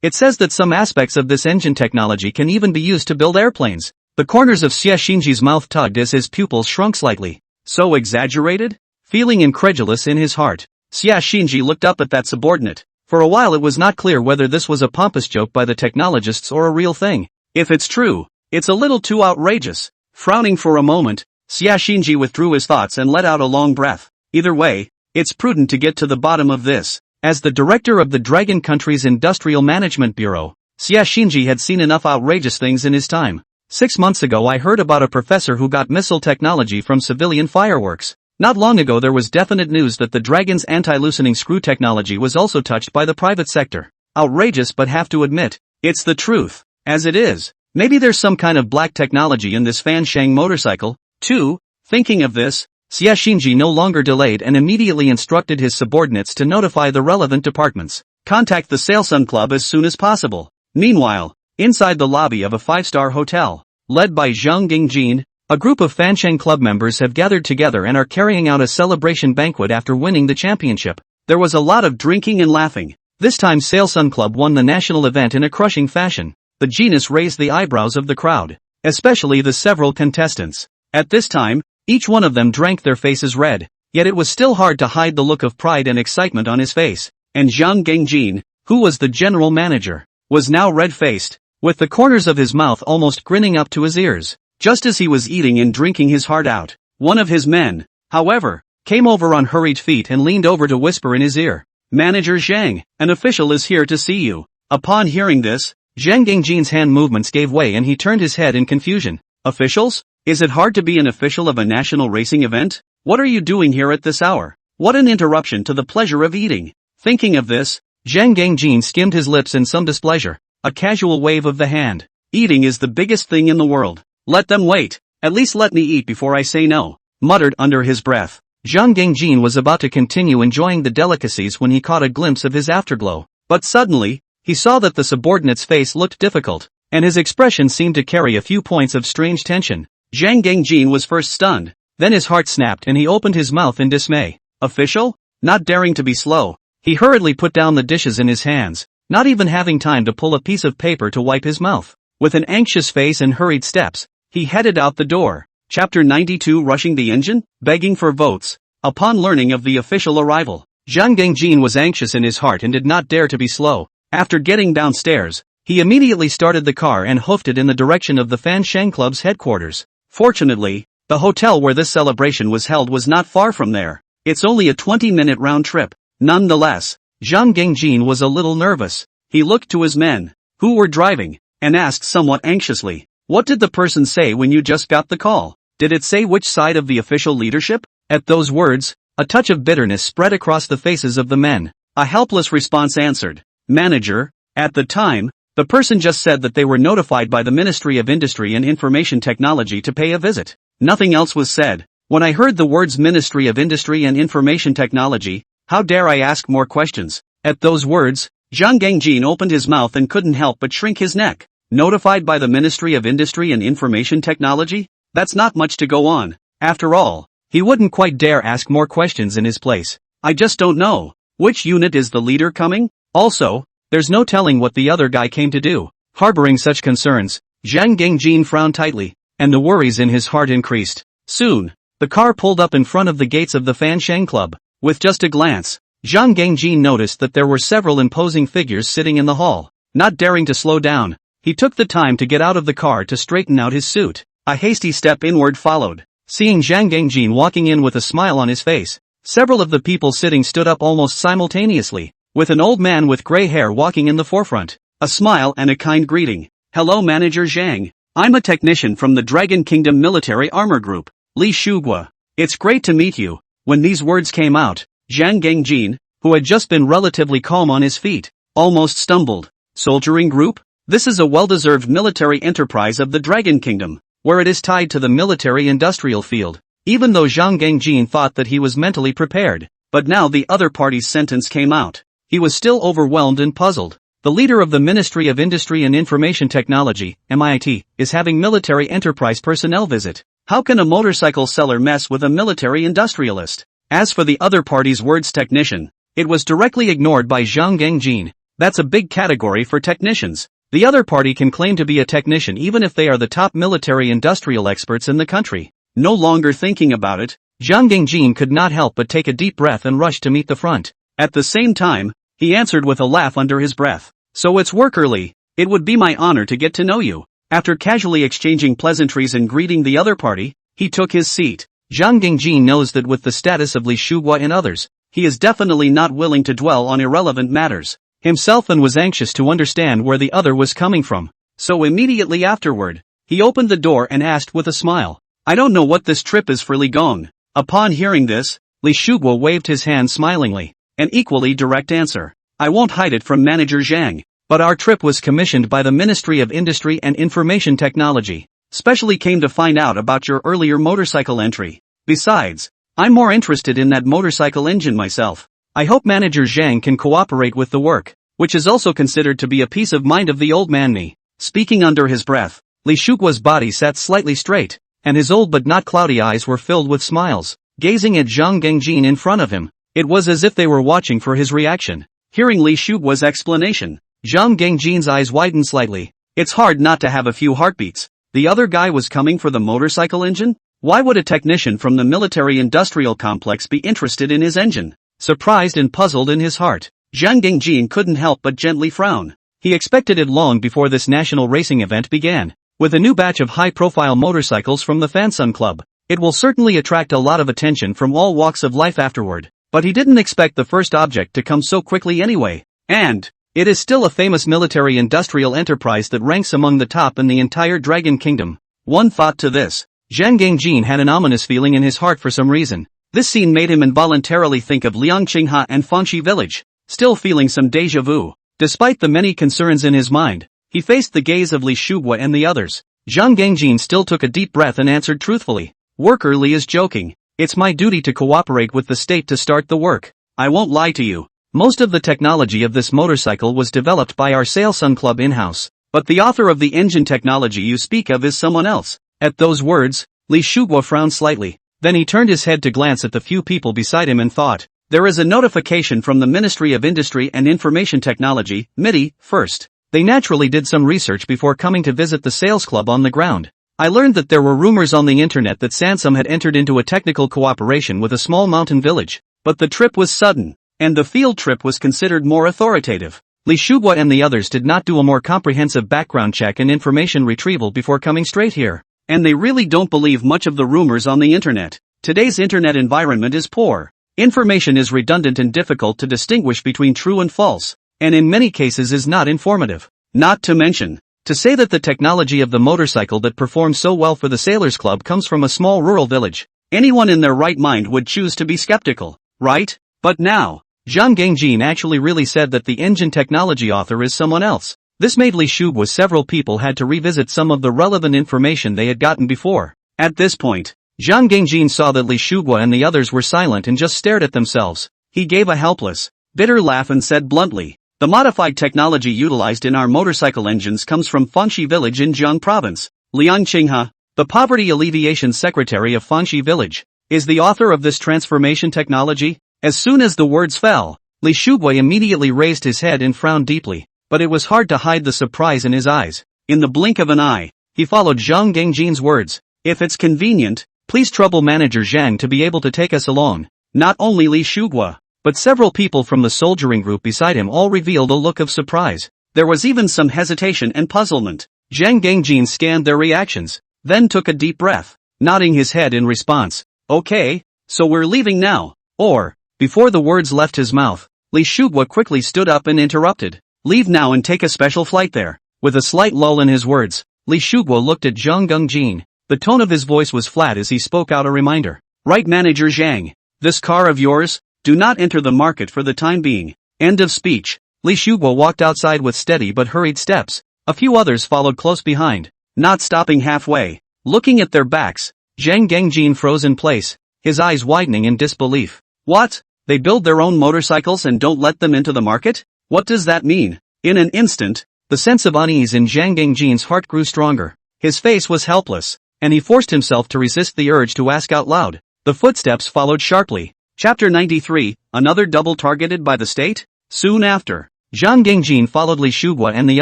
it says that some aspects of this engine technology can even be used to build airplanes." The corners of Xia Xinji's mouth tugged as his pupils shrunk slightly. So exaggerated? Feeling incredulous in his heart, Xia Xinji looked up at that subordinate. For a while it was not clear whether this was a pompous joke by the technologists or a real thing. If it's true, it's a little too outrageous. Frowning for a moment, Xia Xinji withdrew his thoughts and let out a long breath. Either way, it's prudent to get to the bottom of this. As the director of the Dragon Country's Industrial Management Bureau, Xia Xinji had seen enough outrageous things in his time. 6 months ago I heard about a professor who got missile technology from civilian fireworks. Not long ago there was definite news that the Dragon's anti-loosening screw technology was also touched by the private sector. Outrageous, but have to admit, it's the truth. As it is, maybe there's some kind of black technology in this Fan Shang motorcycle, too. Thinking of this, Xia Xinji no longer delayed and immediately instructed his subordinates to notify the relevant departments. Contact the Sailsun Club as soon as possible. Meanwhile, inside the lobby of a 5-star hotel, led by Zhang Gingjin, a group of Fansheng Club members have gathered together and are carrying out a celebration banquet after winning the championship. There was a lot of drinking and laughing. This time Sailsun Club won the national event in a crushing fashion. The genius raised the eyebrows of the crowd, especially the several contestants. At this time, each one of them drank their faces red, yet it was still hard to hide the look of pride and excitement on his face. And Zhang Gingjin, who was the general manager, was now red-faced, with the corners of his mouth almost grinning up to his ears. Just as he was eating and drinking his heart out, one of his men, however, came over on hurried feet and leaned over to whisper in his ear, "Manager Zhang, an official is here to see you." Upon hearing this, Zhang Gingjin's hand movements gave way and he turned his head in confusion. Officials? Is it hard to be an official of a national racing event? What are you doing here at this hour? What an interruption to the pleasure of eating. Thinking of this, Zhang Gingjin skimmed his lips in some displeasure. A casual wave of the hand. Eating is the biggest thing in the world. Let them wait. At least let me eat before I say no, muttered under his breath. Zhang Gingjin was about to continue enjoying the delicacies when he caught a glimpse of his afterglow. But suddenly, he saw that the subordinate's face looked difficult, and his expression seemed to carry a few points of strange tension. Zhang Gingjin was first stunned, then his heart snapped and he opened his mouth in dismay. Official? Not daring to be slow, he hurriedly put down the dishes in his hands, not even having time to pull a piece of paper to wipe his mouth. With an anxious face and hurried steps, he headed out the door. Chapter 92 Rushing the engine? Begging for votes. Upon learning of the official arrival, Zhang Gingjin was anxious in his heart and did not dare to be slow. After getting downstairs, he immediately started the car and hoofed it in the direction of the Fan Shang Club's headquarters. Fortunately, the hotel where this celebration was held was not far from there. It's only a 20-minute round trip. Nonetheless, Zhang Gingjin was a little nervous. He looked to his men, who were driving, and asked somewhat anxiously, "What did the person say when you just got the call? Did it say which side of the official leadership?" At those words, a touch of bitterness spread across the faces of the men. A helpless response answered, "Manager, at the time, the person just said that they were notified by the Ministry of Industry and Information Technology to pay a visit. Nothing else was said." When I heard the words Ministry of Industry and Information Technology, how dare I ask more questions? At those words, Zhang Gingjin opened his mouth and couldn't help but shrink his neck. Notified by the Ministry of Industry and Information Technology? That's not much to go on. After all, he wouldn't quite dare ask more questions in his place. I just don't know. Which unit is the leader coming? Also, there's no telling what the other guy came to do. Harboring such concerns, Zhang Gingjin frowned tightly, and the worries in his heart increased. Soon, the car pulled up in front of the gates of the Fan Shang Club. With just a glance, Zhang Gingjin noticed that there were several imposing figures sitting in the hall. Not daring to slow down, he took the time to get out of the car to straighten out his suit. A hasty step inward followed. Seeing Zhang Gingjin walking in with a smile on his face, several of the people sitting stood up almost simultaneously, with an old man with gray hair walking in the forefront. A smile and a kind greeting. "Hello Manager Zhang. I'm a technician from the Dragon Kingdom Military Armor Group, Li Shugua. It's great to meet you." When these words came out, Zhang Gingjin, who had just been relatively calm on his feet, almost stumbled. Soldiering group? This is a well-deserved military enterprise of the Dragon Kingdom, where it is tied to the military-industrial field. Even though Zhang Gingjin thought that he was mentally prepared, but now the other party's sentence came out, he was still overwhelmed and puzzled. The leader of the Ministry of Industry and Information Technology, MIT, is having military enterprise personnel visit. How can a motorcycle seller mess with a military industrialist? As for the other party's words technician, it was directly ignored by Zhang Gingjin. That's a big category for technicians. The other party can claim to be a technician even if they are the top military industrial experts in the country. No longer thinking about it, Zhang Gingjin could not help but take a deep breath and rush to meet the front. At the same time, he answered with a laugh under his breath. "So it's work early. It would be my honor to get to know you." After casually exchanging pleasantries and greeting the other party, He took his seat. Zhang Gangjin knows that with the status of Li Shuhua and others, he is definitely not willing to dwell on irrelevant matters himself and was anxious to understand where the other was coming from. So immediately afterward, he opened the door and asked with a smile, "I don't know what this trip is for Li Gong." Upon hearing this, Li Shuhua waved his hand smilingly. An equally direct answer. "I won't hide it from Manager Zhang, but our trip was commissioned by the Ministry of Industry and Information Technology. Specially came to find out about your earlier motorcycle entry. Besides, I'm more interested in that motorcycle engine myself. I hope Manager Zhang can cooperate with the work, which is also considered to be a peace of mind of the old man me." Speaking under his breath, Li Shuhua's body sat slightly straight, and his old but not cloudy eyes were filled with smiles. Gazing at Zhang Gangjin in front of him, it was as if they were watching for his reaction. Hearing Li Shuhua's explanation, Zhang Gangjin's eyes widened slightly. It's hard not to have a few heartbeats. The other guy was coming for the motorcycle engine? Why would a technician from the military-industrial complex be interested in his engine? Surprised and puzzled in his heart, Zhang Gangjin couldn't help but gently frown. He expected it long before this national racing event began. With a new batch of high-profile motorcycles from the Fansun Club, it will certainly attract a lot of attention from all walks of life afterward. But he didn't expect the first object to come so quickly anyway. And it is still a famous military-industrial enterprise that ranks among the top in the entire Dragon Kingdom. One thought to this. Zhang Gangjin had an ominous feeling in his heart for some reason. This scene made him involuntarily think of Liangqinghe and Fangxi village. Still feeling some deja vu. Despite the many concerns in his mind, he faced the gaze of Li Shuhua and the others. Zhang Gangjin still took a deep breath and answered truthfully. "Worker Li is joking. It's my duty to cooperate with the state to start the work. I won't lie to you. Most of the technology of this motorcycle was developed by our Sailsun Club in-house, but the author of the engine technology you speak of is someone else." At those words, Li Shuhua frowned slightly. Then he turned his head to glance at the few people beside him and thought, "There is a notification from the Ministry of Industry and Information Technology, MIDI, first. They naturally did some research before coming to visit the sales club on the ground. I learned that there were rumors on the internet that Sansum had entered into a technical cooperation with a small mountain village, but the trip was sudden, and the field trip was considered more authoritative." Li Shuhua and the others did not do a more comprehensive background check and information retrieval before coming straight here. And they really don't believe much of the rumors on the internet. Today's internet environment is poor. Information is redundant and difficult to distinguish between true and false, and in many cases is not informative. Not to mention, to say that the technology of the motorcycle that performs so well for the Sailors Club comes from a small rural village. Anyone in their right mind would choose to be skeptical, right? But now, Zhang Gangjin actually really said that the engine technology author is someone else. This made Li Shuhua several people had to revisit some of the relevant information they had gotten before. At this point, Zhang Gangjin saw that Li Shuhua and the others were silent and just stared at themselves. He gave a helpless, bitter laugh and said bluntly, "The modified technology utilized in our motorcycle engines comes from Fangxi village in Jiang province. Liangqinghe, the poverty alleviation secretary of Fangxi village, is the author of this transformation technology." As soon as the words fell, Li Shuhua immediately raised his head and frowned deeply. But it was hard to hide the surprise in his eyes. In the blink of an eye, he followed Zhang Gangjin's words. "If it's convenient, please trouble Manager Zhang to be able to take us along." Not only Li Shuhua, but several people from the soldiering group beside him all revealed a look of surprise. There was even some hesitation and puzzlement. Zhang Gangjin scanned their reactions, then took a deep breath, nodding his head in response. "Okay, so we're leaving now, or..." Before the words left his mouth, Li Shuhua quickly stood up and interrupted. "Leave now and take a special flight there." With a slight lull in his words, Li Shuhua looked at Zhang Gangjin. The tone of his voice was flat as he spoke out a reminder. "Right, Manager Zhang. This car of yours, do not enter the market for the time being." End of speech. Li Shuhua walked outside with steady but hurried steps. A few others followed close behind, not stopping halfway. Looking at their backs, Zhang Gangjin froze in place, his eyes widening in disbelief. "What? They build their own motorcycles and don't let them into the market? What does that mean?" In an instant, the sense of unease in Zhang Gangjin's heart grew stronger. His face was helpless, and he forced himself to resist the urge to ask out loud. The footsteps followed sharply. Chapter 93, Another double targeted by the state? Soon after, Zhang Gangjin followed Li Shuhua and the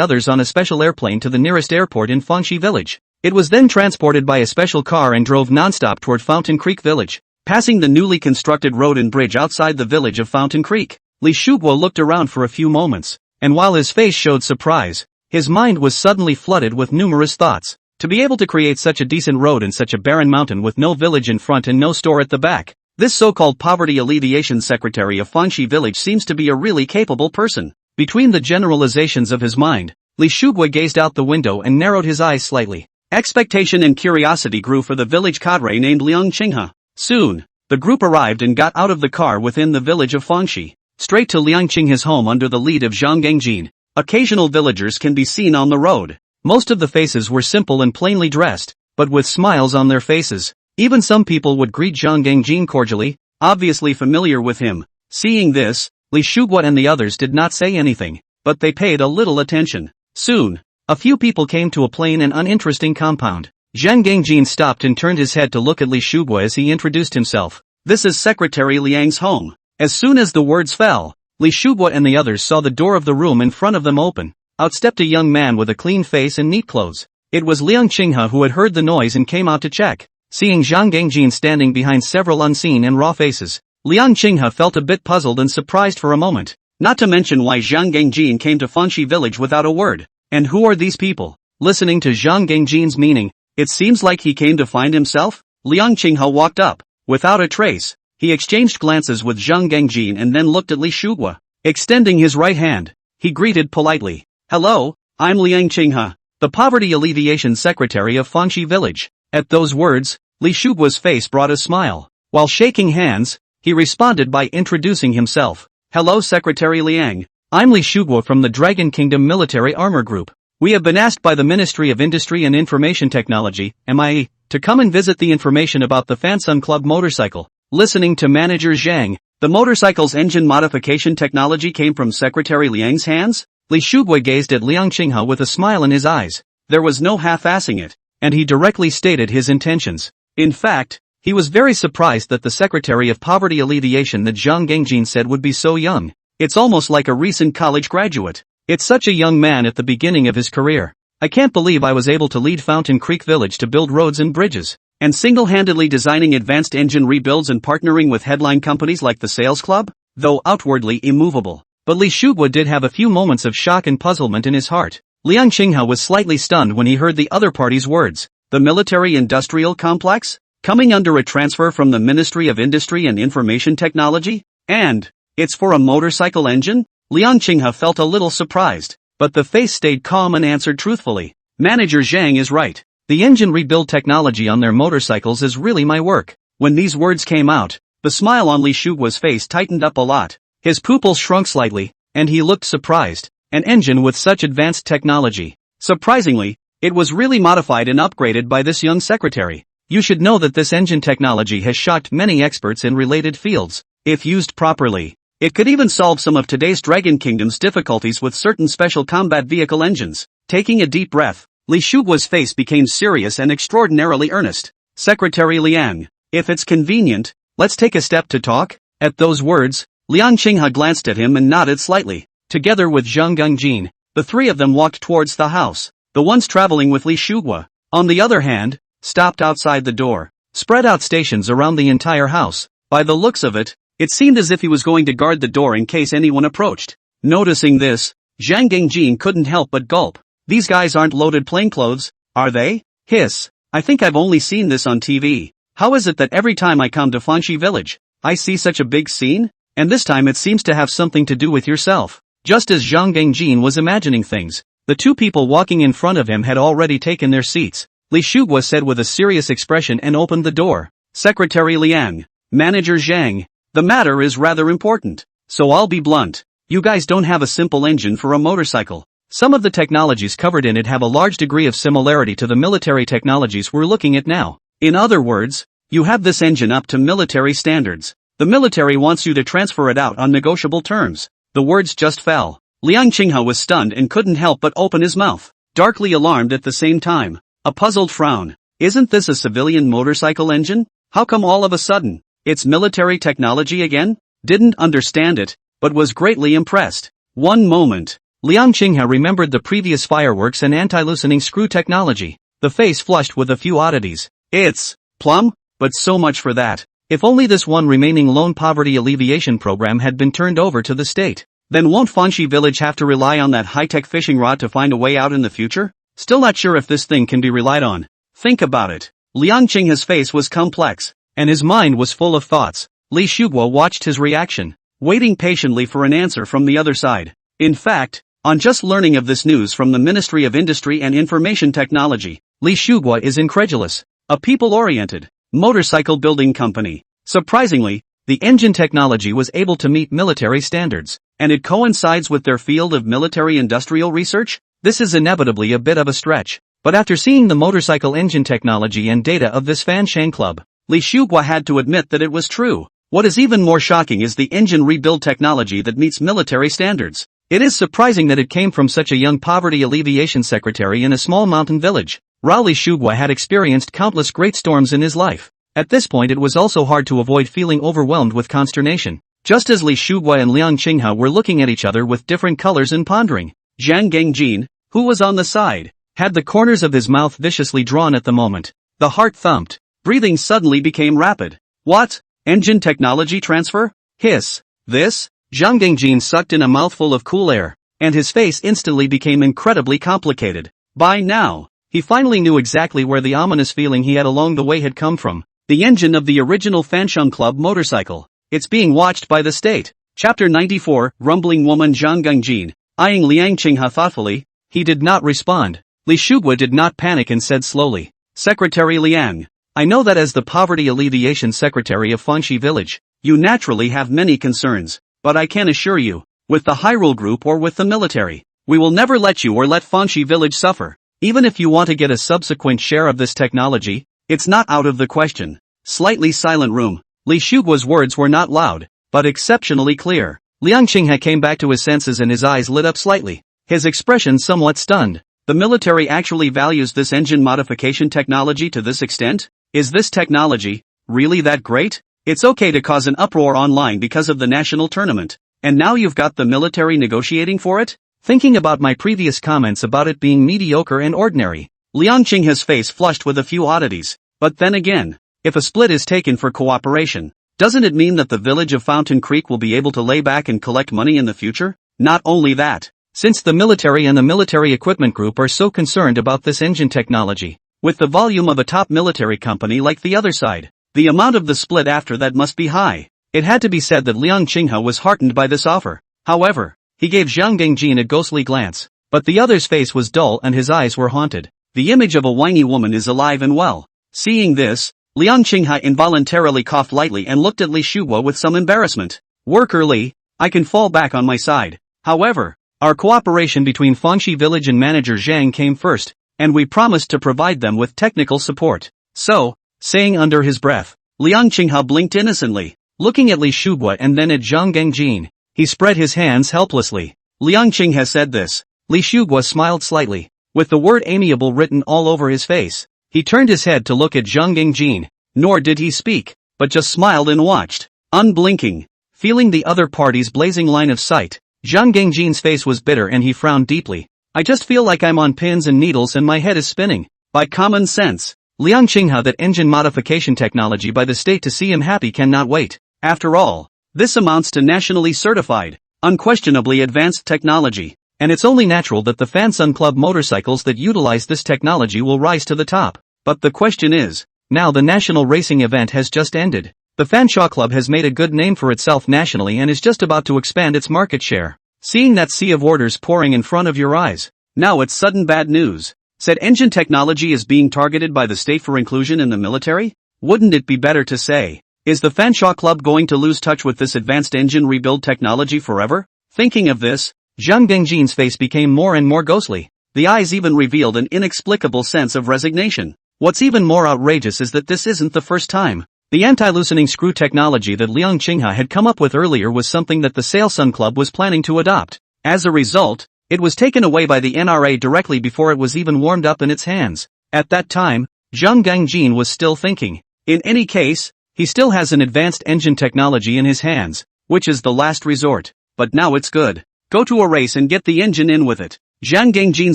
others on a special airplane to the nearest airport in Fangxi village. It was then transported by a special car and drove nonstop toward Fountain Creek village. Passing the newly constructed road and bridge outside the village of Fountain Creek, Li Shuhua looked around for a few moments, and while his face showed surprise, his mind was suddenly flooded with numerous thoughts. To be able to create such a decent road in such a barren mountain with no village in front and no store at the back. This so-called poverty alleviation secretary of Fanxi village seems to be a really capable person. Between the generalizations of his mind, Li Shugui gazed out the window and narrowed his eyes slightly. Expectation and curiosity grew for the village cadre named Liang Qinghe. Soon, the group arrived and got out of the car within the village of Fanxi, straight to Liang Qinghe's home under the lead of Zhang Gangjin. Occasional villagers can be seen on the road. Most of the faces were simple and plainly dressed, but with smiles on their faces. Even some people would greet Zhang Gangjin cordially, obviously familiar with him. Seeing this, Li Shugui and the others did not say anything, but they paid a little attention. Soon, a few people came to a plain and uninteresting compound. Zhang Gangjin stopped and turned his head to look at Li Shugui as he introduced himself. This is Secretary Liang's home. As soon as the words fell, Li Shugui and the others saw the door of the room in front of them open. Out stepped a young man with a clean face and neat clothes. It was Liang Qinghe who had heard the noise and came out to check. Seeing Zhang Gangjin standing behind several unseen and raw faces, Liang Qinghe felt a bit puzzled and surprised for a moment. Not to mention why Zhang Gangjin came to Fanxi village without a word. And who are these people? Listening to Zhang Gangjin's meaning, it seems like he came to find himself. Liang Qinghe walked up. Without a trace, he exchanged glances with Zhang Gangjin and then looked at Li Shugui. Extending his right hand, he greeted politely. Hello, I'm Liang Qinghe, the poverty alleviation secretary of Fanxi village. At those words, Li Shugui's face brought a smile. While shaking hands, he responded by introducing himself. Hello Secretary Liang, I'm Li Shugui from the Dragon Kingdom Military Armor Group. We have been asked by the Ministry of Industry and Information Technology, MIE, to come and visit the information about the Fansun Club motorcycle. Listening to Manager Zhang, the motorcycle's engine modification technology came from Secretary Liang's hands? Li Shugui gazed at Liang Qinghe with a smile in his eyes. There was no half-assing it, and he directly stated his intentions. In fact, he was very surprised that the Secretary of Poverty Alleviation that Zhang Gangjin said would be so young. It's almost like a recent college graduate. It's such a young man at the beginning of his career. I can't believe I was able to lead Fountain Creek Village to build roads and bridges, and single-handedly designing advanced engine rebuilds and partnering with headline companies like the Sales Club, though outwardly immovable. But Li Shugui did have a few moments of shock and puzzlement in his heart. Liang Qinghe was slightly stunned when he heard the other party's words. The military-industrial complex? Coming under a transfer from the Ministry of Industry and Information Technology? And it's for a motorcycle engine? Liang Qinghe felt a little surprised, but the face stayed calm and answered truthfully. Manager Zhang is right. The engine rebuild technology on their motorcycles is really my work. When these words came out, the smile on Li Shugui's face tightened up a lot. His pupils shrunk slightly, and he looked surprised. An engine with such advanced technology. Surprisingly, it was really modified and upgraded by this young secretary. You should know that this engine technology has shocked many experts in related fields. If used properly, it could even solve some of today's Dragon Kingdom's difficulties with certain special combat vehicle engines. Taking a deep breath, Li Shugui's face became serious and extraordinarily earnest. Secretary Liang, if it's convenient, let's take a step to talk. At those words, Liang Qinghe glanced at him and nodded slightly. Together with Zhang Gangjin, the three of them walked towards the house. The ones traveling with Li Shugui, on the other hand, stopped outside the door. Spread out stations around the entire house. By the looks of it, it seemed as if he was going to guard the door in case anyone approached. Noticing this, Zhang Gangjin couldn't help but gulp. These guys aren't loaded plainclothes, are they? Hiss. I think I've only seen this on TV. How is it that every time I come to Fanxi village, I see such a big scene? And this time it seems to have something to do with yourself. Just as Zhang Gangjin was imagining things, the two people walking in front of him had already taken their seats. Li Shugui said with a serious expression and opened the door. Secretary Liang, Manager Zhang, the matter is rather important. So I'll be blunt. You guys don't have a simple engine for a motorcycle. Some of the technologies covered in it have a large degree of similarity to the military technologies we're looking at now. In other words, you have this engine up to military standards. The military wants you to transfer it out on negotiable terms. The words just fell. Liang Qinghe was stunned and couldn't help but open his mouth, darkly alarmed at the same time. A puzzled frown. Isn't this a civilian motorcycle engine? How come all of a sudden, it's military technology again? Didn't understand it, but was greatly impressed. One moment. Liang Qinghe remembered the previous fireworks and anti-loosening screw technology. The face flushed with a few oddities. It's plum, but so much for that. If only this one remaining lone poverty alleviation program had been turned over to the state, then won't Fanxi village have to rely on that high-tech fishing rod to find a way out in the future? Still not sure if this thing can be relied on. Think about it. Liang Qinghe's face was complex, and his mind was full of thoughts. Li Shuguo watched his reaction, waiting patiently for an answer from the other side. In fact, on just learning of this news from the Ministry of Industry and Information Technology, Li Shuguo is incredulous. A people-oriented motorcycle building company. Surprisingly, the engine technology was able to meet military standards, and it coincides with their field of military-industrial research? This is inevitably a bit of a stretch, but after seeing the motorcycle engine technology and data of this Fan Shang Club, Li Shuguo had to admit that it was true. What is even more shocking is the engine rebuild technology that meets military standards. It is surprising that it came from such a young poverty alleviation secretary in a small mountain village. Li Shuguo had experienced countless great storms in his life. At this point it was also hard to avoid feeling overwhelmed with consternation. Just as Li Shuguo and Liang Qinghe were looking at each other with different colors and pondering, Zhang Gengjin, who was on the side, had the corners of his mouth viciously drawn at the moment. The heart thumped. Breathing suddenly became rapid. What? Engine technology transfer? Hiss. This? Zhang Gengjin sucked in a mouthful of cool air, and his face instantly became incredibly complicated. By now, he finally knew exactly where the ominous feeling he had along the way had come from. The engine of the original Fansheng Club motorcycle. It's being watched by the state. Chapter 94, Rumbling Woman. Zhang Gengjin, eyeing Liang Qinghe thoughtfully. He did not respond. Li Shuguo did not panic and said slowly, Secretary Liang, I know that as the Poverty Alleviation Secretary of Fangxi Village, you naturally have many concerns, but I can assure you, with the Hyrule Group or with the military, we will never let you or let Fangxi Village suffer. Even if you want to get a subsequent share of this technology, it's not out of the question. Slightly silent room. Li Shuguo's words were not loud, but exceptionally clear. Liang Qinghe came back to his senses and his eyes lit up slightly. His expression somewhat stunned. The military actually values this engine modification technology to this extent? Is this technology really that great? It's okay to cause an uproar online because of the national tournament, and now you've got the military negotiating for it? Thinking about my previous comments about it being mediocre and ordinary, Liang Qinghe's face flushed with a few oddities. But then again, if a split is taken for cooperation, doesn't it mean that the village of Fountain Creek will be able to lay back and collect money in the future? Not only that, since the military and the military equipment group are so concerned about this engine technology, with the volume of a top military company like the other side, the amount of the split after that must be high. It had to be said that Liang Qinghe was heartened by this offer. However, he gave Zhang Gengjin a ghostly glance, but the other's face was dull and his eyes were haunted. The image of a whiny woman is alive and well. Seeing this, Liang Qinghe involuntarily coughed lightly and looked at Li Shuguo with some embarrassment. Worker Li, I can fall back on my side. However, our cooperation between Fangxi Village and manager Zhang came first, and we promised to provide them with technical support. So, saying under his breath, Liang Qinghe blinked innocently, looking at Li Shuguo and then at Zhang Gengjin. He spread his hands helplessly. Liang Qinghe said this. Li Shuguo smiled slightly, with the word amiable written all over his face. He turned his head to look at Zhang Gengjin, nor did he speak, but just smiled and watched, unblinking, feeling the other party's blazing line of sight. Zhang Gengjin's face was bitter and he frowned deeply. I just feel like I'm on pins and needles and my head is spinning. By common sense, Liang Qinghe that engine modification technology by the state to see him happy cannot wait. After all, this amounts to nationally certified, unquestionably advanced technology, and it's only natural that the Fansun Club motorcycles that utilize this technology will rise to the top. But the question is, now the national racing event has just ended. The Fanshawe Club has made a good name for itself nationally and is just about to expand its market share. Seeing that sea of orders pouring in front of your eyes, now it's sudden bad news. Said engine technology is being targeted by the state for inclusion in the military? Wouldn't it be better to say, is the Fanshawe Club going to lose touch with this advanced engine rebuild technology forever? Thinking of this, Zhang Gengjin's face became more and more ghostly. The eyes even revealed an inexplicable sense of resignation. What's even more outrageous is that this isn't the first time. The anti-loosening screw technology that Liang Qinghe had come up with earlier was something that the Sailsun Club was planning to adopt. As a result, it was taken away by the NRA directly before it was even warmed up in its hands. At that time, Zhang Gengjin was still thinking. In any case, he still has an advanced engine technology in his hands, which is the last resort. But now it's good. Go to a race and get the engine in with it. Zhang Gengjin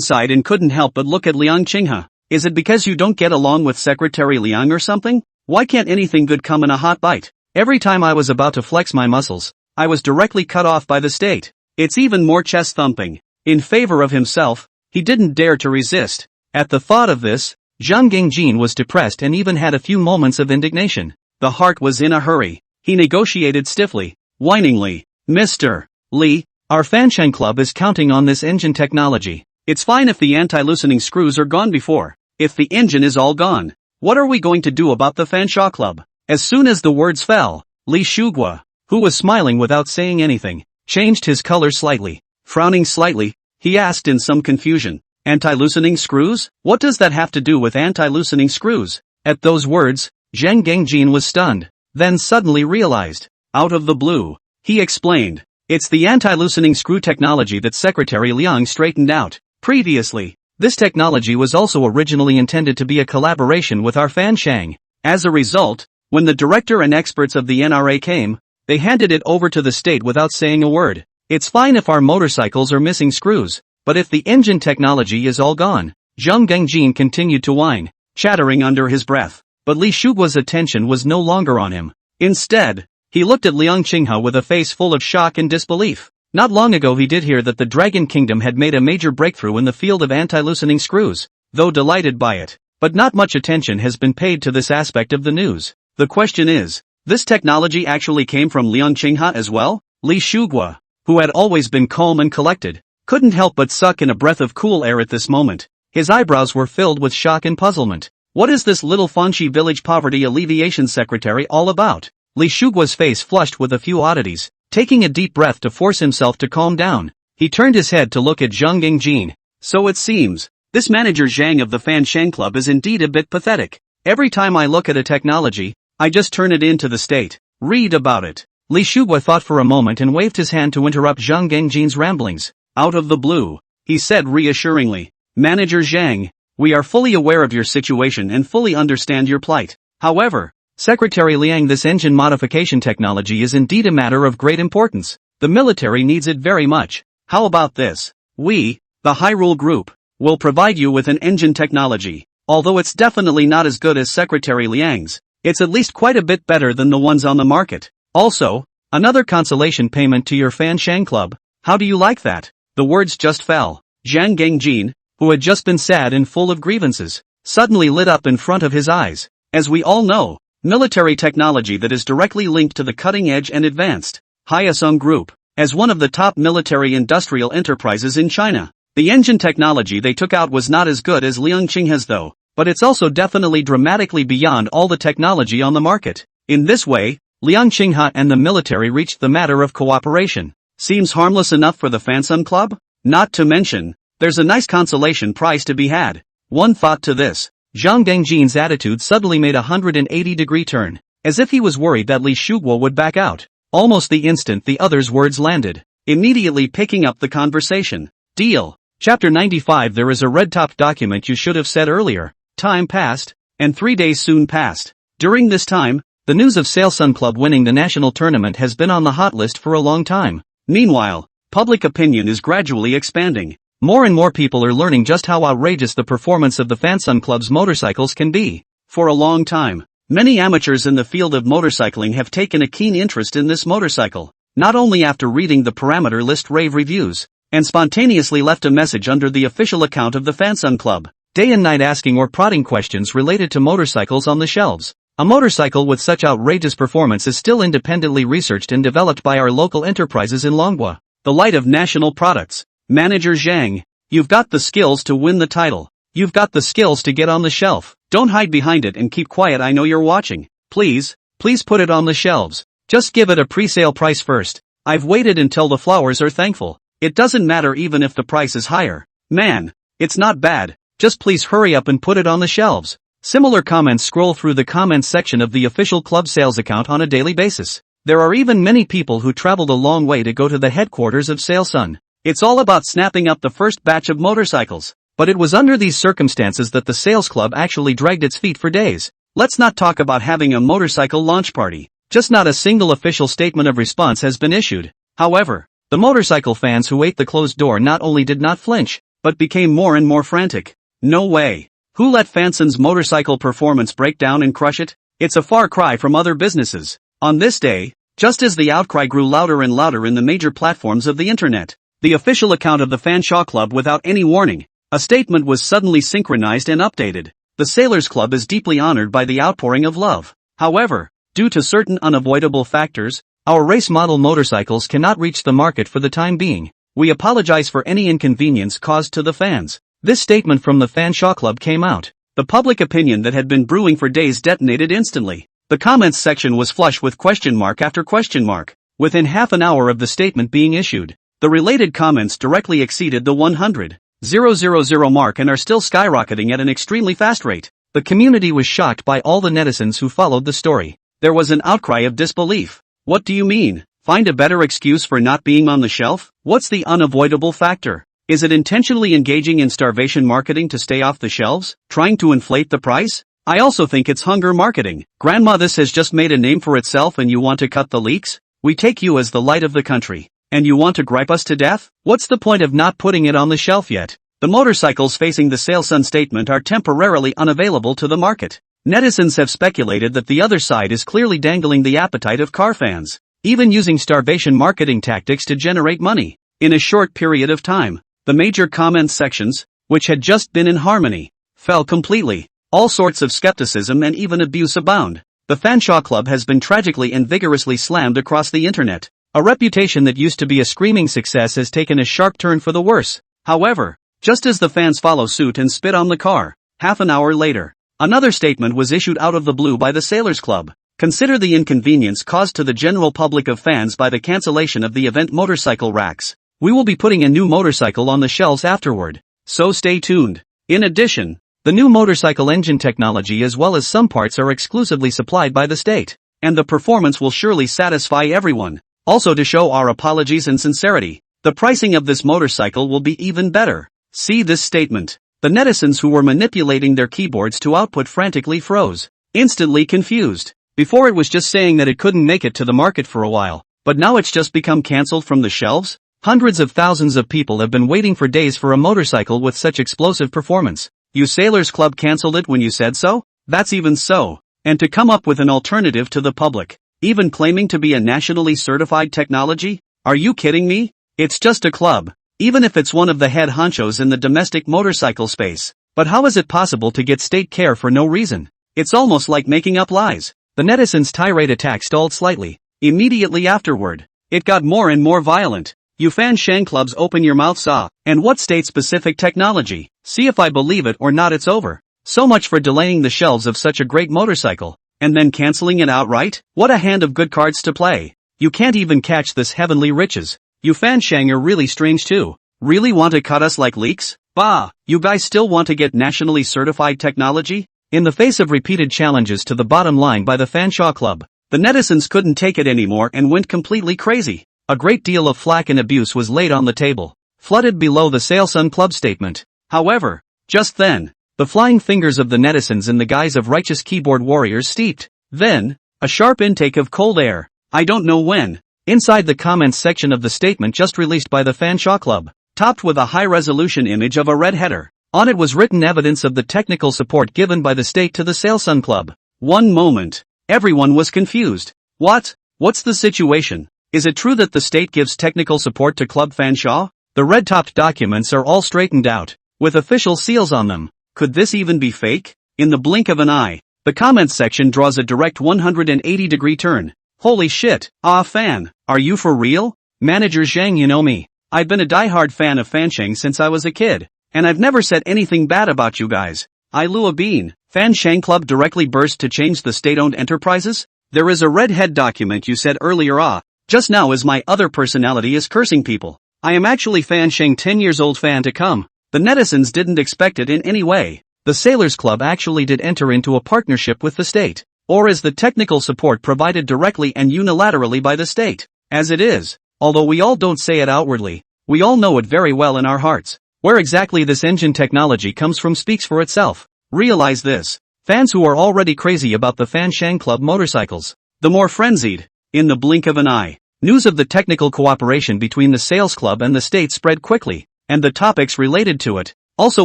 sighed and couldn't help but look at Liang Qinghe. Is it because you don't get along with Secretary Liang or something? Why can't anything good come in a hot bite? Every time I was about to flex my muscles, I was directly cut off by the state. It's even more chest thumping. In favor of himself, he didn't dare to resist. At the thought of this, Zhang Gangjin was depressed and even had a few moments of indignation. The heart was in a hurry. He negotiated stiffly, whiningly. Mr. Li, our Fansheng Club is counting on this engine technology. It's fine if the anti-loosening screws are gone before. If the engine is all gone, what are we going to do about the Fansha Club? As soon as the words fell, Li Shugua, who was smiling without saying anything, changed his color slightly. Frowning slightly, he asked in some confusion, anti-loosening screws? What does that have to do with anti-loosening screws? At those words, Zhang Gangjin was stunned, then suddenly realized. Out of the blue, he explained, it's the anti-loosening screw technology that Secretary Liang straightened out. Previously, this technology was also originally intended to be a collaboration with our Fansheng. As a result, when the director and experts of the NRA came, they handed it over to the state without saying a word. It's fine if our motorcycles are missing screws, but if the engine technology is all gone, Zhang Gangjin continued to whine, chattering under his breath. But Li Shugua's attention was no longer on him. Instead, he looked at Liang Qinghe with a face full of shock and disbelief. Not long ago he did hear that the Dragon Kingdom had made a major breakthrough in the field of anti-loosening screws, though delighted by it. But not much attention has been paid to this aspect of the news. The question is, this technology actually came from Liang Qinghe as well? Li Shugua, who had always been calm and collected, couldn't help but suck in a breath of cool air at this moment. His eyebrows were filled with shock and puzzlement. What is this little Fanshi village poverty alleviation secretary all about? Li Shugua's face flushed with a few oddities. Taking a deep breath to force himself to calm down, he turned his head to look at Zhang Gangjin. So it seems, this manager Zhang of the Fansheng Club is indeed a bit pathetic. Every time I look at a technology, I just turn it into the state. Read about it. Li Shugua thought for a moment and waved his hand to interrupt Zhang Gangjin's ramblings. Out of the blue, he said reassuringly, Manager Zhang, we are fully aware of your situation and fully understand your plight. However, Secretary Liang, this engine modification technology is indeed a matter of great importance. The military needs it very much. How about this? We, the Hyrule Group, will provide you with an engine technology. Although it's definitely not as good as Secretary Liang's, it's at least quite a bit better than the ones on the market. Also, another consolation payment to your Fansheng Club. How do you like that? The words just fell. Zhang Gangjin, who had just been sad and full of grievances, suddenly lit up in front of his eyes. As we all know, military technology that is directly linked to the cutting-edge and advanced Hyosung Group, as one of the top military industrial enterprises in China. The engine technology they took out was not as good as Liang Qinghe's though, but it's also definitely dramatically beyond all the technology on the market. In this way, Liang Qinghe and the military reached the matter of cooperation. Seems harmless enough for the Fansum Club? Not to mention, there's a nice consolation prize to be had. One thought to this. Zhang Gangjin's attitude suddenly made a 180-degree turn, as if he was worried that Li Shugua would back out. Almost the instant the other's words landed, immediately picking up the conversation. Deal. Chapter 95. There is a red-topped document you should have said earlier. Time passed, and 3 days soon passed. During this time, the news of Sailsun Club winning the national tournament has been on the hot list for a long time. Meanwhile, public opinion is gradually expanding. More and more people are learning just how outrageous the performance of the Fansun Club's motorcycles can be. For a long time, many amateurs in the field of motorcycling have taken a keen interest in this motorcycle, not only after reading the parameter list rave reviews, and spontaneously left a message under the official account of the Fansun Club, day and night asking or prodding questions related to motorcycles on the shelves. A motorcycle with such outrageous performance is still independently researched and developed by our local enterprises in Longhua, the light of national products. Manager Zhang, you've got the skills to win the title. You've got the skills to get on the shelf. Don't hide behind it and keep quiet. I know you're watching. Please put it on the shelves. Just give it a pre-sale price first. I've waited until the flowers are thankful. It doesn't matter even if the price is higher. Man, it's not bad. Just please hurry up and put it on the shelves. Similar comments scroll through the comments section of the official club sales account on a daily basis. There are even many people who traveled a long way to go to the headquarters of Sailsun. It's all about snapping up the first batch of motorcycles. But it was under these circumstances that the sales club actually dragged its feet for days. Let's not talk about having a motorcycle launch party. Just not a single official statement of response has been issued. However, the motorcycle fans who ate the closed door not only did not flinch, but became more and more frantic. No way. Who let Fansun's motorcycle performance break down and crush it? It's a far cry from other businesses. On this day, just as the outcry grew louder and louder in the major platforms of the internet, the official account of the Fansha Club without any warning A statement was suddenly synchronized and updated. The Sailors Club is deeply honored by the outpouring of love. However, due to certain unavoidable factors, our race model motorcycles cannot reach the market for the time being. We apologize for any inconvenience caused to the fans. This statement from the Fanshawe Club came out. The public opinion that had been brewing for days detonated instantly. The comments section was flush with question mark after question mark. Within half an hour of the statement being issued, the related comments directly exceeded the 100,000 mark and are still skyrocketing at an extremely fast rate. The community was shocked by all the netizens who followed the story. There was an outcry of disbelief. What do you mean? Find a better excuse for not being on the shelf? What's the unavoidable factor? Is it intentionally engaging in starvation marketing to stay off the shelves? Trying to inflate the price? I also think it's hunger marketing. Grandma, this has just made a name for itself and you want to cut the leaks? We take you as the light of the country. And you want to gripe us to death? What's the point of not putting it on the shelf yet? The motorcycles facing the Sailsun statement are temporarily unavailable to the market. Netizens have speculated that the other side is clearly dangling the appetite of car fans, even using starvation marketing tactics to generate money. In a short period of time, the major comments sections, which had just been in harmony, fell completely. All sorts of skepticism and even abuse abound. The Fanshawe Club has been tragically and vigorously slammed across the internet. A reputation that used to be a screaming success has taken a sharp turn for the worse. However, just as the fans follow suit and spit on the car, half an hour later, another statement was issued out of the blue by the Sailors Club. Consider the inconvenience caused to the general public of fans by the cancellation of the event motorcycle racks. We will be putting a new motorcycle on the shelves afterward, so stay tuned. In addition, the new motorcycle engine technology as well as some parts are exclusively supplied by the state, and the performance will surely satisfy everyone. Also, to show our apologies and sincerity, the pricing of this motorcycle will be even better. See this statement. The netizens who were manipulating their keyboards to output frantically froze, instantly confused. Before it was just saying that it couldn't make it to the market for a while, but now it's just become cancelled from the shelves? Hundreds of thousands of people have been waiting for days for a motorcycle with such explosive performance. You Sailors Club cancelled it when you said so? That's even so. And to come up with an alternative to the public, even claiming to be a nationally certified technology? Are you kidding me? It's just a club, even if it's one of the head honchos in the domestic motorcycle space. But how is it possible to get state care for no reason? It's almost like making up lies. The netizens' tirade attack stalled slightly. Immediately afterward, it got more and more violent. You Fanshawe clubs, open your mouths up. And what state-specific technology? See if I believe it or not, it's over. So much for delaying the shelves of such a great motorcycle, and then cancelling it outright? What a hand of good cards to play. You can't even catch this heavenly riches. You Fanshawe are really strange too. Really want to cut us like leaks? Bah, you guys still want to get nationally certified technology? In the face of repeated challenges to the bottom line by the Fanshawe Club, the netizens couldn't take it anymore and went completely crazy. A great deal of flack and abuse was laid on the table, flooded below the Sailsun Club statement. However, just then, the flying fingers of the netizens in the guise of righteous keyboard warriors steeped. Then, a sharp intake of cold air, I don't know when, inside the comments section of the statement just released by the Fanshawe Club, topped with a high-resolution image of a red header. On it was written evidence of the technical support given by the state to the Sailsun Club. One moment, everyone was confused. What? What's the situation? Is it true that the state gives technical support to Club Fanshawe? The red-topped documents are all straightened out, with official seals on them. Could this even be fake? In the blink of an eye, the comments section draws a direct 180-degree turn. Holy shit, fan, are you for real? Manager Zhang, you know me. I've been a diehard fan of Fanshawe since I was a kid, and I've never said anything bad about you guys. I Lou a bean. Fanshawe Club directly burst to change the state-owned enterprises? There is a red-head document you said earlier, just now as my other personality is cursing people. I am actually Fanshawe 10 years old fan to come. The netizens didn't expect it in any way. The Sailors Club actually did enter into a partnership with the state, or is the technical support provided directly and unilaterally by the state? As it is, although we all don't say it outwardly, we all know it very well in our hearts. Where exactly this engine technology comes from speaks for itself. Realize this. Fans who are already crazy about the Fanshawe Club motorcycles, the more frenzied. In the blink of an eye, news of the technical cooperation between the Sales Club and the state spread quickly, and the topics related to it also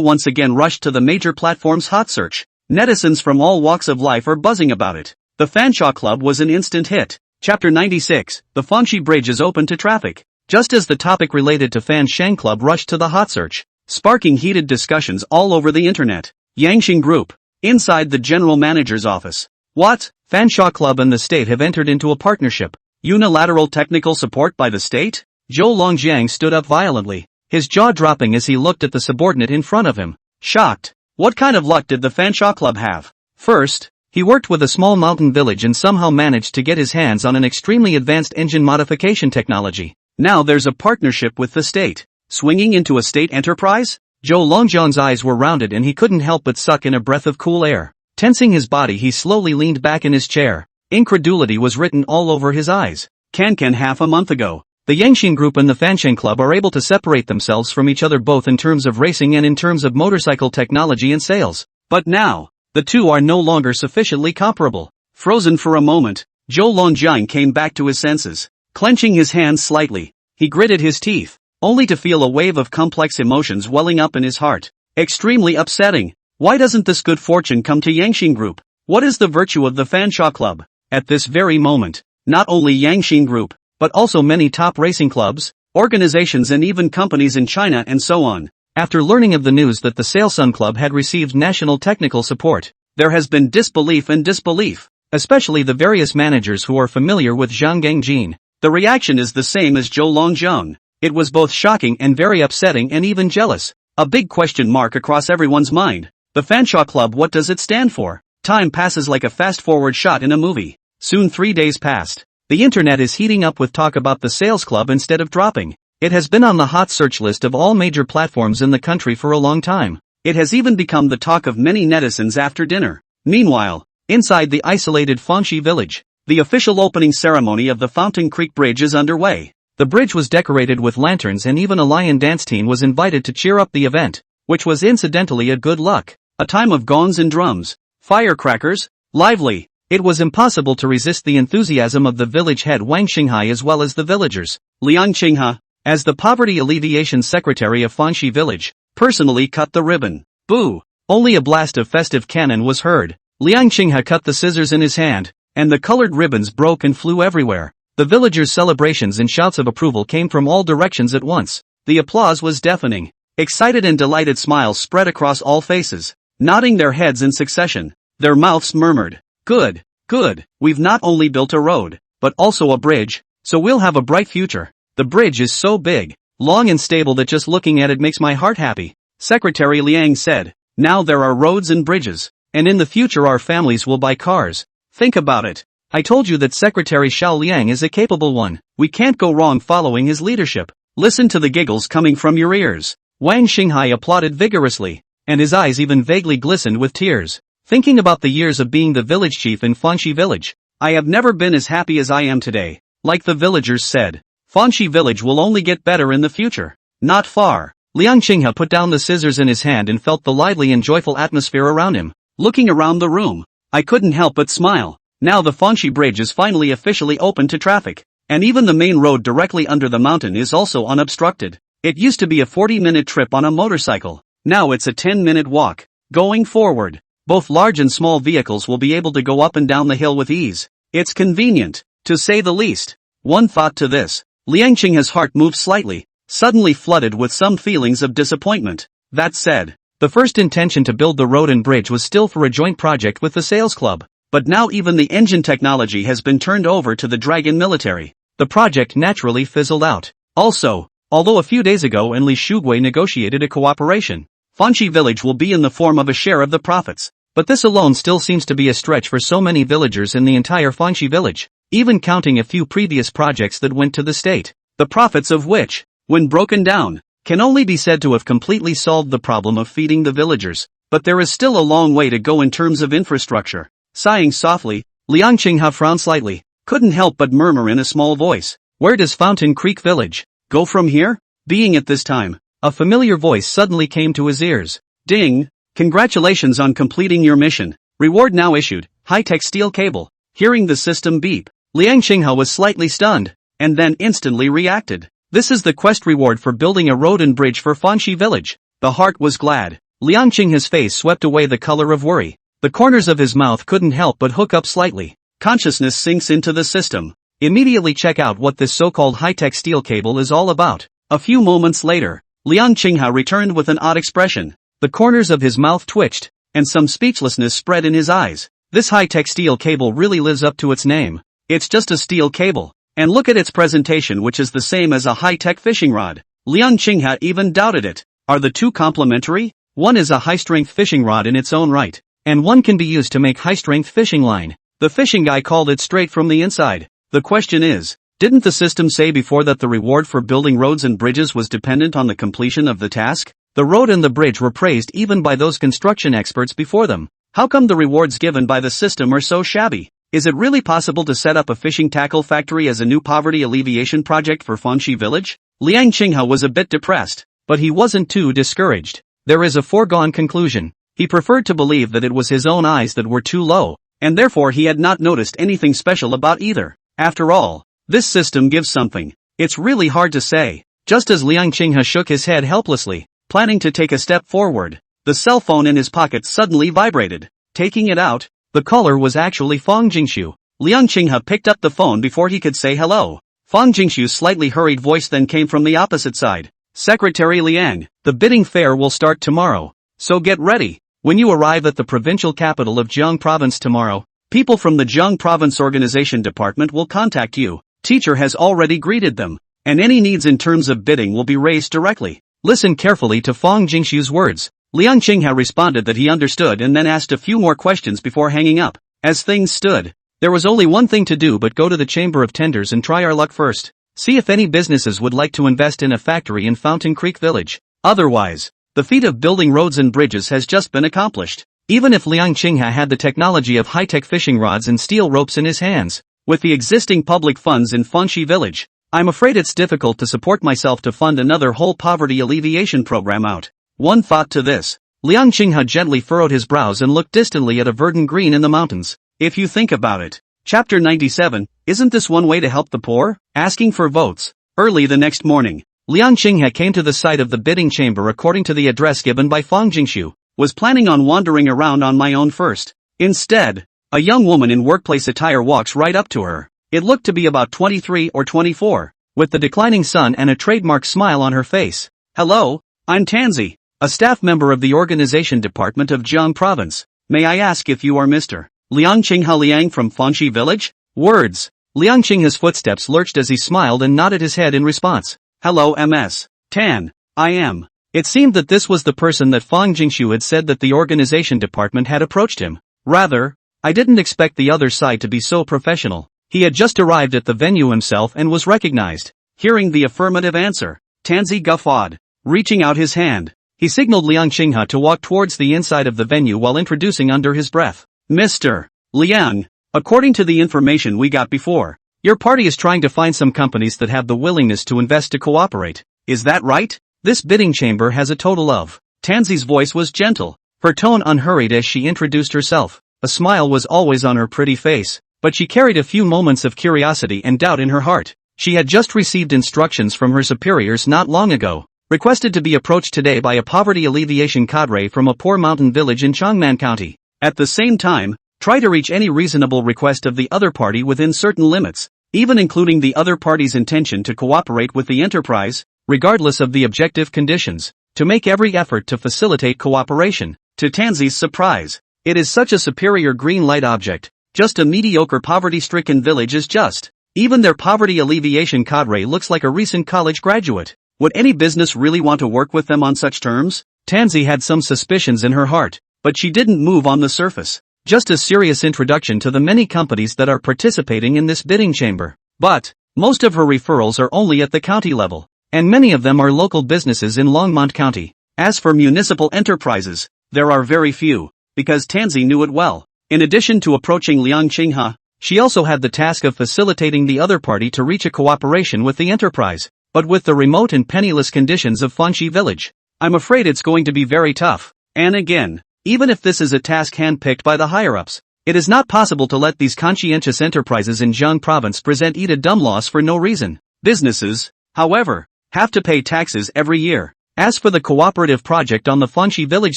once again rushed to the major platforms' hot search. Netizens from all walks of life are buzzing about it. The Fanshawe Club was an instant hit. Chapter 96, the Fangshi Bridge is open to traffic. Just as the topic related to Fanshawe Club rushed to the hot search, sparking heated discussions all over the internet. Yangxing Group. Inside the general manager's office. What? Fanshawe Club and the state have entered into a partnership. Unilateral technical support by the state? Zhou Longjiang stood up violently, his jaw dropping as he looked at the subordinate in front of him. Shocked. What kind of luck did the Fanshawe Club have? First, he worked with a small mountain village and somehow managed to get his hands on an extremely advanced engine modification technology. Now there's a partnership with the state. Swinging into a state enterprise? Zhou Longjiang's eyes were rounded and he couldn't help but suck in a breath of cool air. Tensing his body, he slowly leaned back in his chair. Incredulity was written all over his eyes. Can half a month ago, the Yangxing Group and the Fanshawe Club are able to separate themselves from each other both in terms of racing and in terms of motorcycle technology and sales. But now, the two are no longer sufficiently comparable. Frozen for a moment, Zhou Longjiang came back to his senses. Clenching his hands slightly, he gritted his teeth, only to feel a wave of complex emotions welling up in his heart. Extremely upsetting. Why doesn't this good fortune come to Yangxing Group? What is the virtue of the Fanshawe Club? At this very moment, not only Yangxing Group, but also many top racing clubs, organizations and even companies in China and so on. After learning of the news that the Sailsun Club had received national technical support, there has been disbelief and disbelief, especially the various managers who are familiar with Zhang Gangjin. The reaction is the same as Zhou Longjiang. It was both shocking and very upsetting and even jealous. A big question mark across everyone's mind. The Fanshawe Club, what does it stand for? Time passes like a fast-forward shot in a movie. Soon 3 days passed. The internet is heating up with talk about the sales club instead of dropping. It has been on the hot search list of all major platforms in the country for a long time. It has even become the talk of many netizens after dinner. Meanwhile, inside the isolated Fangxi village, the official opening ceremony of the Fountain Creek Bridge is underway. The bridge was decorated with lanterns and even a lion dance team was invited to cheer up the event, which was incidentally a good luck. A time of gongs and drums, firecrackers, lively. It was impossible to resist the enthusiasm of the village head Wang Xinghai as well as the villagers. Liang Qinghe, as the Poverty Alleviation Secretary of Fangxi Village, personally cut the ribbon. Boo! Only a blast of festive cannon was heard. Liang Qinghe cut the scissors in his hand, and the colored ribbons broke and flew everywhere. The villagers' celebrations and shouts of approval came from all directions at once. The applause was deafening. Excited and delighted smiles spread across all faces. Nodding their heads in succession, their mouths murmured, "Good, good, we've not only built a road, but also a bridge, so we'll have a bright future. The bridge is so big, long and stable that just looking at it makes my heart happy." Secretary Liang said, "Now there are roads and bridges, and in the future our families will buy cars. Think about it. I told you that Secretary Xiao Liang is a capable one. We can't go wrong following his leadership. Listen to the giggles coming from your ears." Wang Xinghai applauded vigorously, and his eyes even vaguely glistened with tears. Thinking about the years of being the village chief in Fangxi Village, I have never been as happy as I am today. Like the villagers said, Fangxi Village will only get better in the future. Not far. Liang Qinghe put down the scissors in his hand and felt the lively and joyful atmosphere around him. Looking around the room, I couldn't help but smile. Now the Fangxi Bridge is finally officially open to traffic, and even the main road directly under the mountain is also unobstructed. It used to be a 40-minute trip on a motorcycle. Now it's a 10-minute walk. Going forward, both large and small vehicles will be able to go up and down the hill with ease. It's convenient, to say the least. One thought to this. Liang Qinghe's heart moved slightly, suddenly flooded with some feelings of disappointment. That said, the first intention to build the road and bridge was still for a joint project with the sales club. But now even the engine technology has been turned over to the Dragon military. The project naturally fizzled out. Also, although a few days ago Li Shugui negotiated a cooperation, Fangxi Village will be in the form of a share of the profits. But this alone still seems to be a stretch for so many villagers in the entire Fangxi Village, even counting a few previous projects that went to the state, the profits of which, when broken down, can only be said to have completely solved the problem of feeding the villagers. But there is still a long way to go in terms of infrastructure. Sighing softly, Liang Qinghe frowned slightly, couldn't help but murmur in a small voice, "Where does Fountain Creek Village go from here?" Being at this time, a familiar voice suddenly came to his ears. Ding! Congratulations on completing your mission. Reward now issued, high-tech steel cable. Hearing the system beep, Liang Qinghe was slightly stunned, and then instantly reacted. This is the quest reward for building a road and bridge for Fangxi Village. The heart was glad. Liang Qinghe's face swept away the color of worry. The corners of his mouth couldn't help but hook up slightly. Consciousness sinks into the system. Immediately check out what this so-called high-tech steel cable is all about. A few moments later, Liang Qinghe returned with an odd expression. The corners of his mouth twitched, and some speechlessness spread in his eyes. This high-tech steel cable really lives up to its name. It's just a steel cable. And look at its presentation, which is the same as a high-tech fishing rod. Liang Qinghe even doubted it. Are the two complementary? One is a high-strength fishing rod in its own right, and one can be used to make high-strength fishing line. The fishing guy called it straight from the inside. The question is, didn't the system say before that the reward for building roads and bridges was dependent on the completion of the task? The road and the bridge were praised even by those construction experts before them. How come the rewards given by the system are so shabby? Is it really possible to set up a fishing tackle factory as a new poverty alleviation project for Fanxi village? Liang Qinghe was a bit depressed, but he wasn't too discouraged. There is a foregone conclusion. He preferred to believe that it was his own eyes that were too low, and therefore he had not noticed anything special about either. After all, this system gives something. It's really hard to say. Just as Liang Qinghe shook his head helplessly, planning to take a step forward, the cell phone in his pocket suddenly vibrated. Taking it out, the caller was actually Fang Jingshu. Liang Qinghe picked up the phone before he could say hello. Fang Jingshu's slightly hurried voice then came from the opposite side. Secretary Liang, the bidding fair will start tomorrow, so get ready. When you arrive at the provincial capital of Jiang Province tomorrow, people from the Jiang Province Organization Department will contact you. Teacher has already greeted them, and any needs in terms of bidding will be raised directly. Listen carefully to Fang Jingshu's words. Liang Qinghe responded that he understood and then asked a few more questions before hanging up. As things stood, there was only one thing to do but go to the Chamber of Tenders and try our luck first. See if any businesses would like to invest in a factory in Fountain Creek Village. Otherwise, the feat of building roads and bridges has just been accomplished. Even if Liang Qinghe had the technology of high-tech fishing rods and steel ropes in his hands, with the existing public funds in Fanxi Village, I'm afraid it's difficult to support myself to fund another whole poverty alleviation program out. One thought to this. Liang Qinghe gently furrowed his brows and looked distantly at a verdant green in the mountains. If you think about it. Chapter 97, isn't this one way to help the poor? Asking for votes. Early the next morning, Liang Qinghe came to the site of the bidding chamber according to the address given by Fang Jingshu. Was planning on wandering around on my own first. Instead, a young woman in workplace attire walks right up to her. It looked to be about 23 or 24, with the declining sun and a trademark smile on her face. Hello, I'm Tansy, a staff member of the organization department of Jiang Province. May I ask if you are Mr. Liang Qinghe Liang from Fanxi Village? Words. Liang Qinghe's footsteps lurched as he smiled and nodded his head in response. Hello Ms. Tan, I am. It seemed that this was the person that Fang Jingshu had said that the organization department had approached him. Rather, I didn't expect the other side to be so professional. He had just arrived at the venue himself and was recognized. Hearing the affirmative answer, Tansy guffawed. Reaching out his hand, he signaled Liang Qinghe to walk towards the inside of the venue while introducing under his breath. Mr. Liang, according to the information we got before, your party is trying to find some companies that have the willingness to invest to cooperate. Is that right? This bidding chamber has a total of. Tansy's voice was gentle, her tone unhurried as she introduced herself. A smile was always on her pretty face, but she carried a few moments of curiosity and doubt in her heart. She had just received instructions from her superiors not long ago, requested to be approached today by a poverty alleviation cadre from a poor mountain village in Changman County. At the same time, try to reach any reasonable request of the other party within certain limits, even including the other party's intention to cooperate with the enterprise, regardless of the objective conditions, to make every effort to facilitate cooperation. To Tansy's surprise, it is such a superior green light object. Just a mediocre poverty-stricken village is just. Even their poverty alleviation cadre looks like a recent college graduate. Would any business really want to work with them on such terms? Tansy had some suspicions in her heart, but she didn't move on the surface. Just a serious introduction to the many companies that are participating in this bidding chamber. But, most of her referrals are only at the county level, and many of them are local businesses in Longmont County. As for municipal enterprises, there are very few, because Tansy knew it well. In addition to approaching Liang Qinghe, she also had the task of facilitating the other party to reach a cooperation with the enterprise, but with the remote and penniless conditions of Fanxi Village, I'm afraid it's going to be very tough. And again, even if this is a task handpicked by the higher-ups, it is not possible to let these conscientious enterprises in Jiang Province eat a dumb loss for no reason. Businesses, however, have to pay taxes every year. As for the cooperative project on the Fanxi Village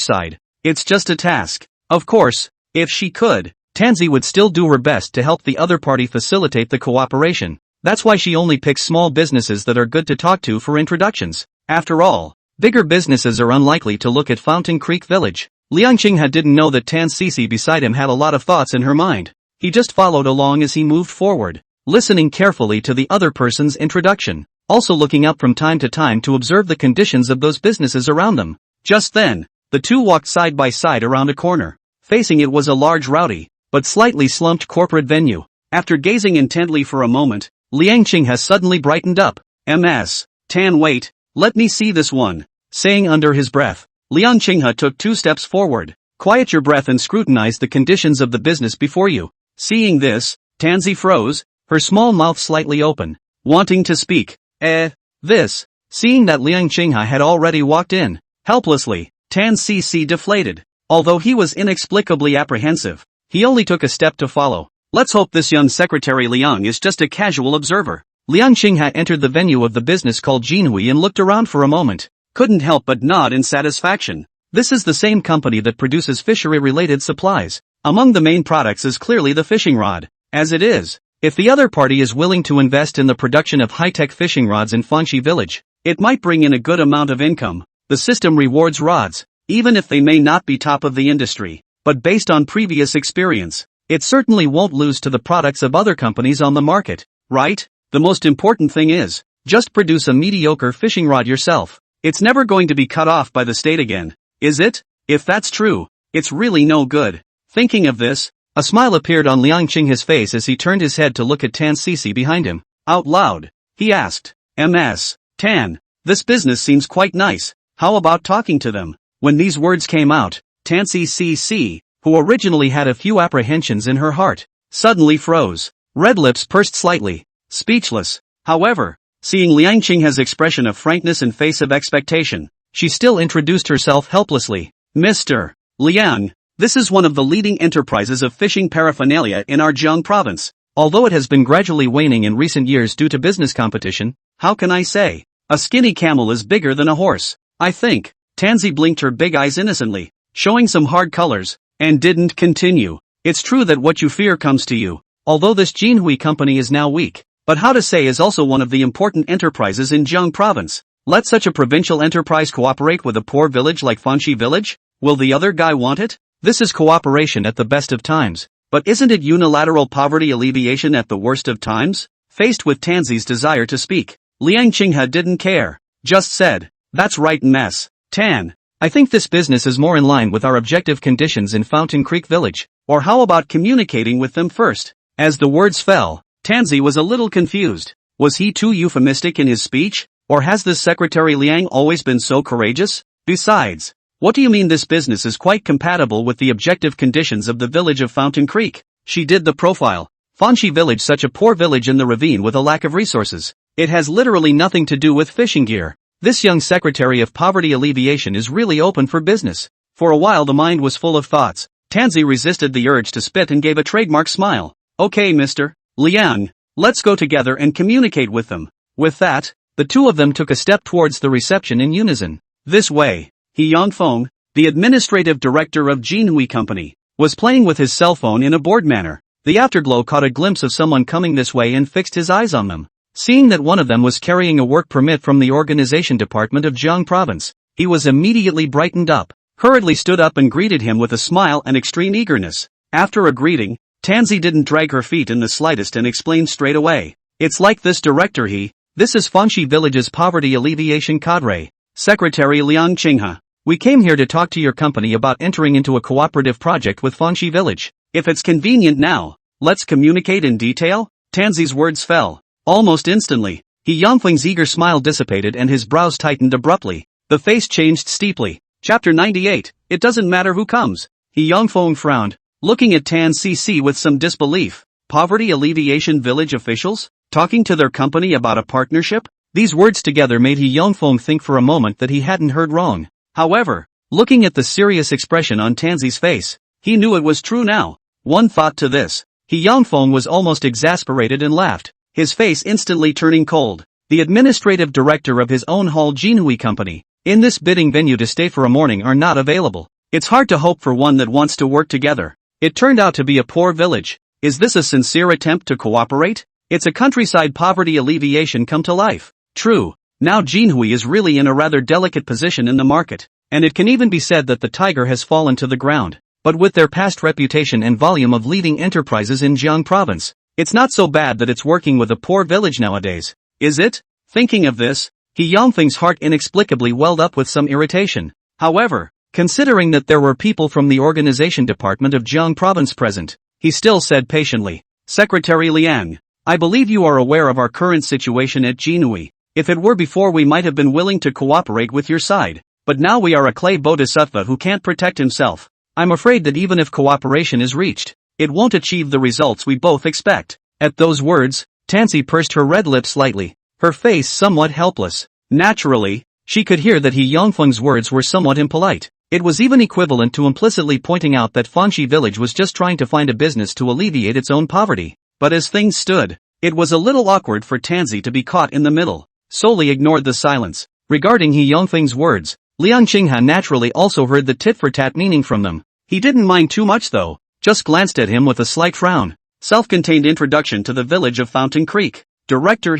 side, it's just a task. Of course, if she could, Tansy would still do her best to help the other party facilitate the cooperation. That's why she only picks small businesses that are good to talk to for introductions. After all, Bigger businesses are unlikely to look at Fountain Creek Village. Liang Qinghe didn't know that Tan Sisi beside him had a lot of thoughts in her mind. He just followed along as he moved forward, listening carefully to the other person's introduction, also looking up from time to time to observe the conditions of those businesses around them. Just then, the two walked side by side around a corner. Facing it was a large rowdy, but slightly slumped corporate venue. After gazing intently for a moment, Liang Qinghe suddenly brightened up. "Ms. Tan, wait, let me see this one," saying under his breath. Liang Qinghe took 2 steps forward. "Quiet your breath and scrutinize the conditions of the business before you." Seeing this, Tansy froze, her small mouth slightly open, wanting to speak. This. Seeing that Liang Qinghe had already walked in, helplessly, Tan Sisi deflated. Although he was inexplicably apprehensive, he only took a step to follow. Let's hope this young secretary Liang is just a casual observer. Liang Qinghe entered the venue of the business called Jinhui and looked around for a moment. Couldn't help but nod in satisfaction. This is the same company that produces fishery-related supplies. Among the main products is clearly the fishing rod. As it is, if the other party is willing to invest in the production of high-tech fishing rods in Fanxi Village, it might bring in a good amount of income. The system rewards rods, even if they may not be top of the industry. But based on previous experience, it certainly won't lose to the products of other companies on the market, right? The most important thing is, just produce a mediocre fishing rod yourself. It's never going to be cut off by the state again, is it? If that's true, it's really no good. Thinking of this, a smile appeared on Liang Qinghe's face as he turned his head to look at Tan Sisi behind him. Out loud, he asked, "Ms. Tan, this business seems quite nice, how about talking to them?" When these words came out, Tan Sisi, who originally had a few apprehensions in her heart, suddenly froze. Red lips pursed slightly, speechless. However, seeing Liang Qinghe's expression of frankness in face of expectation, she still introduced herself helplessly. "Mr. Liang, this is one of the leading enterprises of fishing paraphernalia in our Jiang province. Although it has been gradually waning in recent years due to business competition, how can I say? A skinny camel is bigger than a horse, I think." Tansy blinked her big eyes innocently, showing some hard colors, and didn't continue. "It's true that what you fear comes to you. Although this Jinhui company is now weak, but how to say is also one of the important enterprises in Jiang province. Let such a provincial enterprise cooperate with a poor village like Fanxi Village? Will the other guy want it? This is cooperation at the best of times, but isn't it unilateral poverty alleviation at the worst of times?" Faced with Tansy's desire to speak, Liang Qinghe didn't care, just said, "That's right, Ms. Tan. I think this business is more in line with our objective conditions in Fountain Creek Village, or how about communicating with them first?" As the words fell, Tansy was a little confused. Was he too euphemistic in his speech, or has this Secretary Liang always been so courageous? Besides, what do you mean this business is quite compatible with the objective conditions of the village of Fountain Creek? She did the profile. Fanxi Village, such a poor village in the ravine with a lack of resources. It has literally nothing to do with fishing gear. This young Secretary of Poverty Alleviation is really open for business. For a while the mind was full of thoughts. Tansy resisted the urge to spit and gave a trademark smile. "Okay, Mr. Liang, let's go together and communicate with them." With that, the two of them took a step towards the reception in unison. This way, He Yongfeng, the administrative director of Jinhui Company, was playing with his cell phone in a bored manner. The afterglow caught a glimpse of someone coming this way and fixed his eyes on them. Seeing that one of them was carrying a work permit from the organization department of Jiang province, he was immediately brightened up, hurriedly stood up and greeted him with a smile and extreme eagerness. After a greeting, Tansy didn't drag her feet in the slightest and explained straight away. "It's like this, director, this is Fanxi Village's poverty alleviation cadre, Secretary Liang Qinghe. We came here to talk to your company about entering into a cooperative project with Fanxi Village. If it's convenient now, let's communicate in detail." Tansy's words fell. Almost instantly, He Yongfeng's eager smile dissipated and his brows tightened abruptly. The face changed steeply. Chapter 98, It doesn't matter who comes. He Yongfeng frowned, looking at Tan Cc with some disbelief. Poverty alleviation village officials? Talking to their company about a partnership? These words together made He Yongfeng think for a moment that he hadn't heard wrong. However, looking at the serious expression on Tansy's face, he knew it was true now. One thought to this. He Yongfeng was almost exasperated and laughed, his face instantly turning cold. The administrative director of his own Hall Jinhui company, in this bidding venue to stay for a morning are not available. It's hard to hope for one that wants to work together. It turned out to be a poor village. Is this a sincere attempt to cooperate? It's a countryside poverty alleviation come to life. True, Now Jinhui is really in a rather delicate position in the market, and it can even be said that the tiger has fallen to the ground. But with their past reputation and volume of leading enterprises in Jiang province, it's not so bad that it's working with a poor village nowadays, is it? Thinking of this, He Yongfeng's heart inexplicably welled up with some irritation. However, considering that there were people from the organization department of Jiang province present, he still said patiently, Secretary Liang, I believe you are aware of our current situation at Jinhui. If it were before, we might have been willing to cooperate with your side, but now we are a clay bodhisattva who can't protect himself. I'm afraid that even if cooperation is reached, it won't achieve the results we both expect. At those words, Tansy pursed her red lips slightly, her face somewhat helpless. Naturally, she could hear that He Yongfeng's words were somewhat impolite. It was even equivalent to implicitly pointing out that Fanxi village was just trying to find a business to alleviate its own poverty. But as things stood, it was a little awkward for Tansy to be caught in the middle. Solely ignored the silence. Regarding He Yongfeng's words, Liang Qinghe naturally also heard the tit-for-tat meaning from them. He didn't mind too much though, just glanced at him with a slight frown. Self-contained introduction to the village of Fountain Creek. Director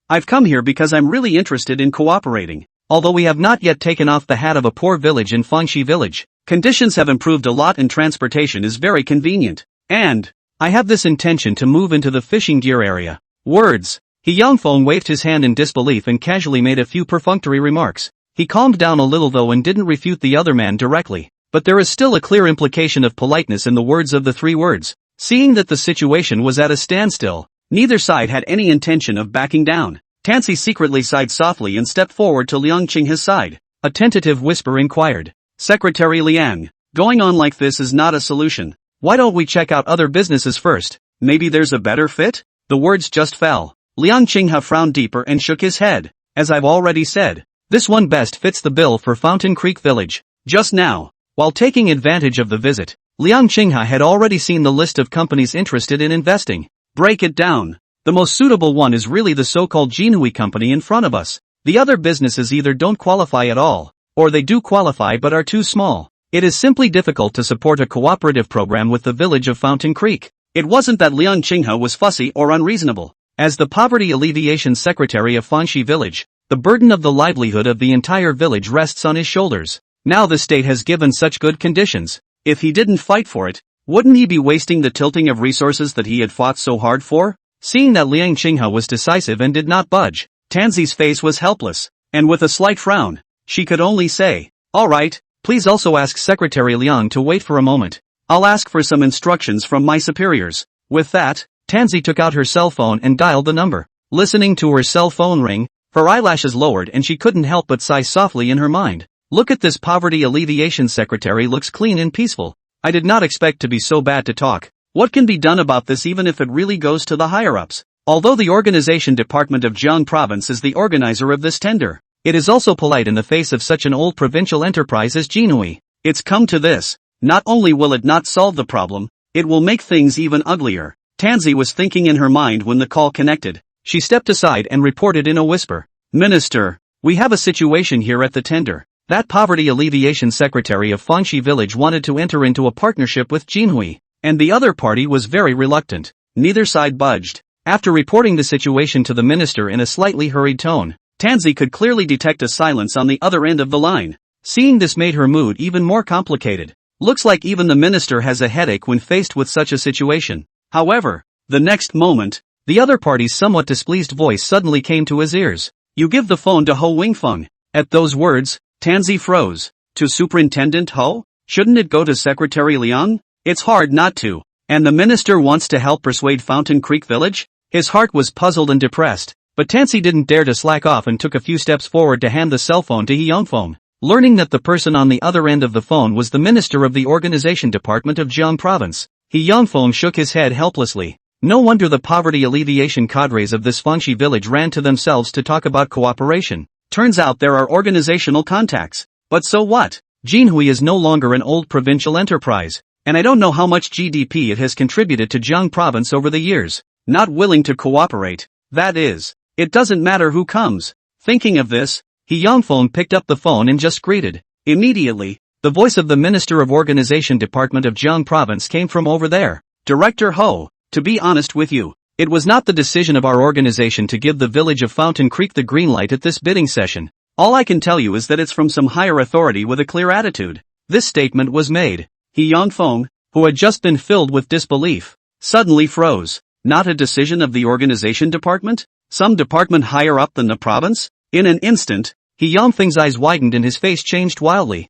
I've come here because I'm really interested in cooperating. Although we have not yet taken off the hat of a poor village in Fanxi village, conditions have improved a lot and transportation is very convenient. And I have this intention to move into the fishing gear area. Words. He Yongfeng waved his hand in disbelief and casually made a few perfunctory remarks. He calmed down a little though and didn't refute the other man directly. But there is still a clear implication of politeness in the words of the three words. Seeing that the situation was at a standstill, neither side had any intention of backing down. Tansy secretly sighed softly and stepped forward to Liang Qinghe's side. A tentative whisper inquired, Secretary Liang, going on like this is not a solution. Why don't we check out other businesses first? Maybe there's a better fit? The words just fell. Liang Qinghe frowned deeper and shook his head. As I've already said, this one best fits the bill for Fountain Creek Village. Just now, while taking advantage of the visit, Liang Qinghe had already seen the list of companies interested in investing. Break it down. The most suitable one is really the so-called Jinhui company in front of us. The other businesses either don't qualify at all, or they do qualify but are too small. It is simply difficult to support a cooperative program with the village of Fountain Creek. It wasn't that Liang Qinghe was fussy or unreasonable. As the Poverty Alleviation Secretary of Fanxi Village, the burden of the livelihood of the entire village rests on his shoulders. Now the state has given such good conditions. If he didn't fight for it, wouldn't he be wasting the tilting of resources that he had fought so hard for? Seeing that Liang Qinghe was decisive and did not budge, Tansy's face was helpless, and with a slight frown, she could only say, all right, please also ask Secretary Liang to wait for a moment. I'll ask for some instructions from my superiors. With that, Tansy took out her cell phone and dialed the number. Listening to her cell phone ring, her eyelashes lowered and she couldn't help but sigh softly in her mind. Look at this Poverty Alleviation Secretary, looks clean and peaceful. I did not expect to be so bad to talk. What can be done about this even if it really goes to the higher-ups? Although the organization department of Jiang province is the organizer of this tender, it is also polite in the face of such an old provincial enterprise as Jinhui. It's come to this. Not only will it not solve the problem, it will make things even uglier. Tansy was thinking in her mind when the call connected. She stepped aside and reported in a whisper. Minister, we have a situation here at the tender. That Poverty Alleviation Secretary of Fanxi Village wanted to enter into a partnership with Jinhui, and the other party was very reluctant. Neither side budged. After reporting the situation to the minister in a slightly hurried tone, Tansy could clearly detect a silence on the other end of the line. Seeing this made her mood even more complicated. Looks like even the minister has a headache when faced with such a situation. However, the next moment, the other party's somewhat displeased voice suddenly came to his ears. You give the phone to Ho Wingfeng. At those words, Tansy froze. To Superintendent Ho? Shouldn't it go to Secretary Liang? It's hard not to. And the minister wants to help persuade Fountain Creek Village? His heart was puzzled and depressed, but Tansy didn't dare to slack off and took a few steps forward to hand the cell phone to He Yongfeng. Learning that the person on the other end of the phone was the minister of the organization department of Jiang province, He Yongfeng shook his head helplessly. No wonder the poverty alleviation cadres of this Fanxi village ran to themselves to talk about cooperation. Turns out there are organizational contacts. But so what? Jinhui is no longer an old provincial enterprise, and I don't know how much GDP it has contributed to Jiang province over the years. Not willing to cooperate, that is. It doesn't matter who comes. Thinking of this, He Yongfeng picked up the phone and just greeted. Immediately, the voice of the Minister of Organization Department of Jiang province came from over there. Director Ho, to be honest with you, It was not the decision of our organization to give the village of Fountain Creek the green light at this bidding session. All I can tell you is that it's from some higher authority with a clear attitude. This statement was made. He Yangfeng, who had just been filled with disbelief, suddenly froze. Not a decision of the organization department? Some department higher up than the province? In an instant, He Yangfeng's eyes widened and his face changed wildly.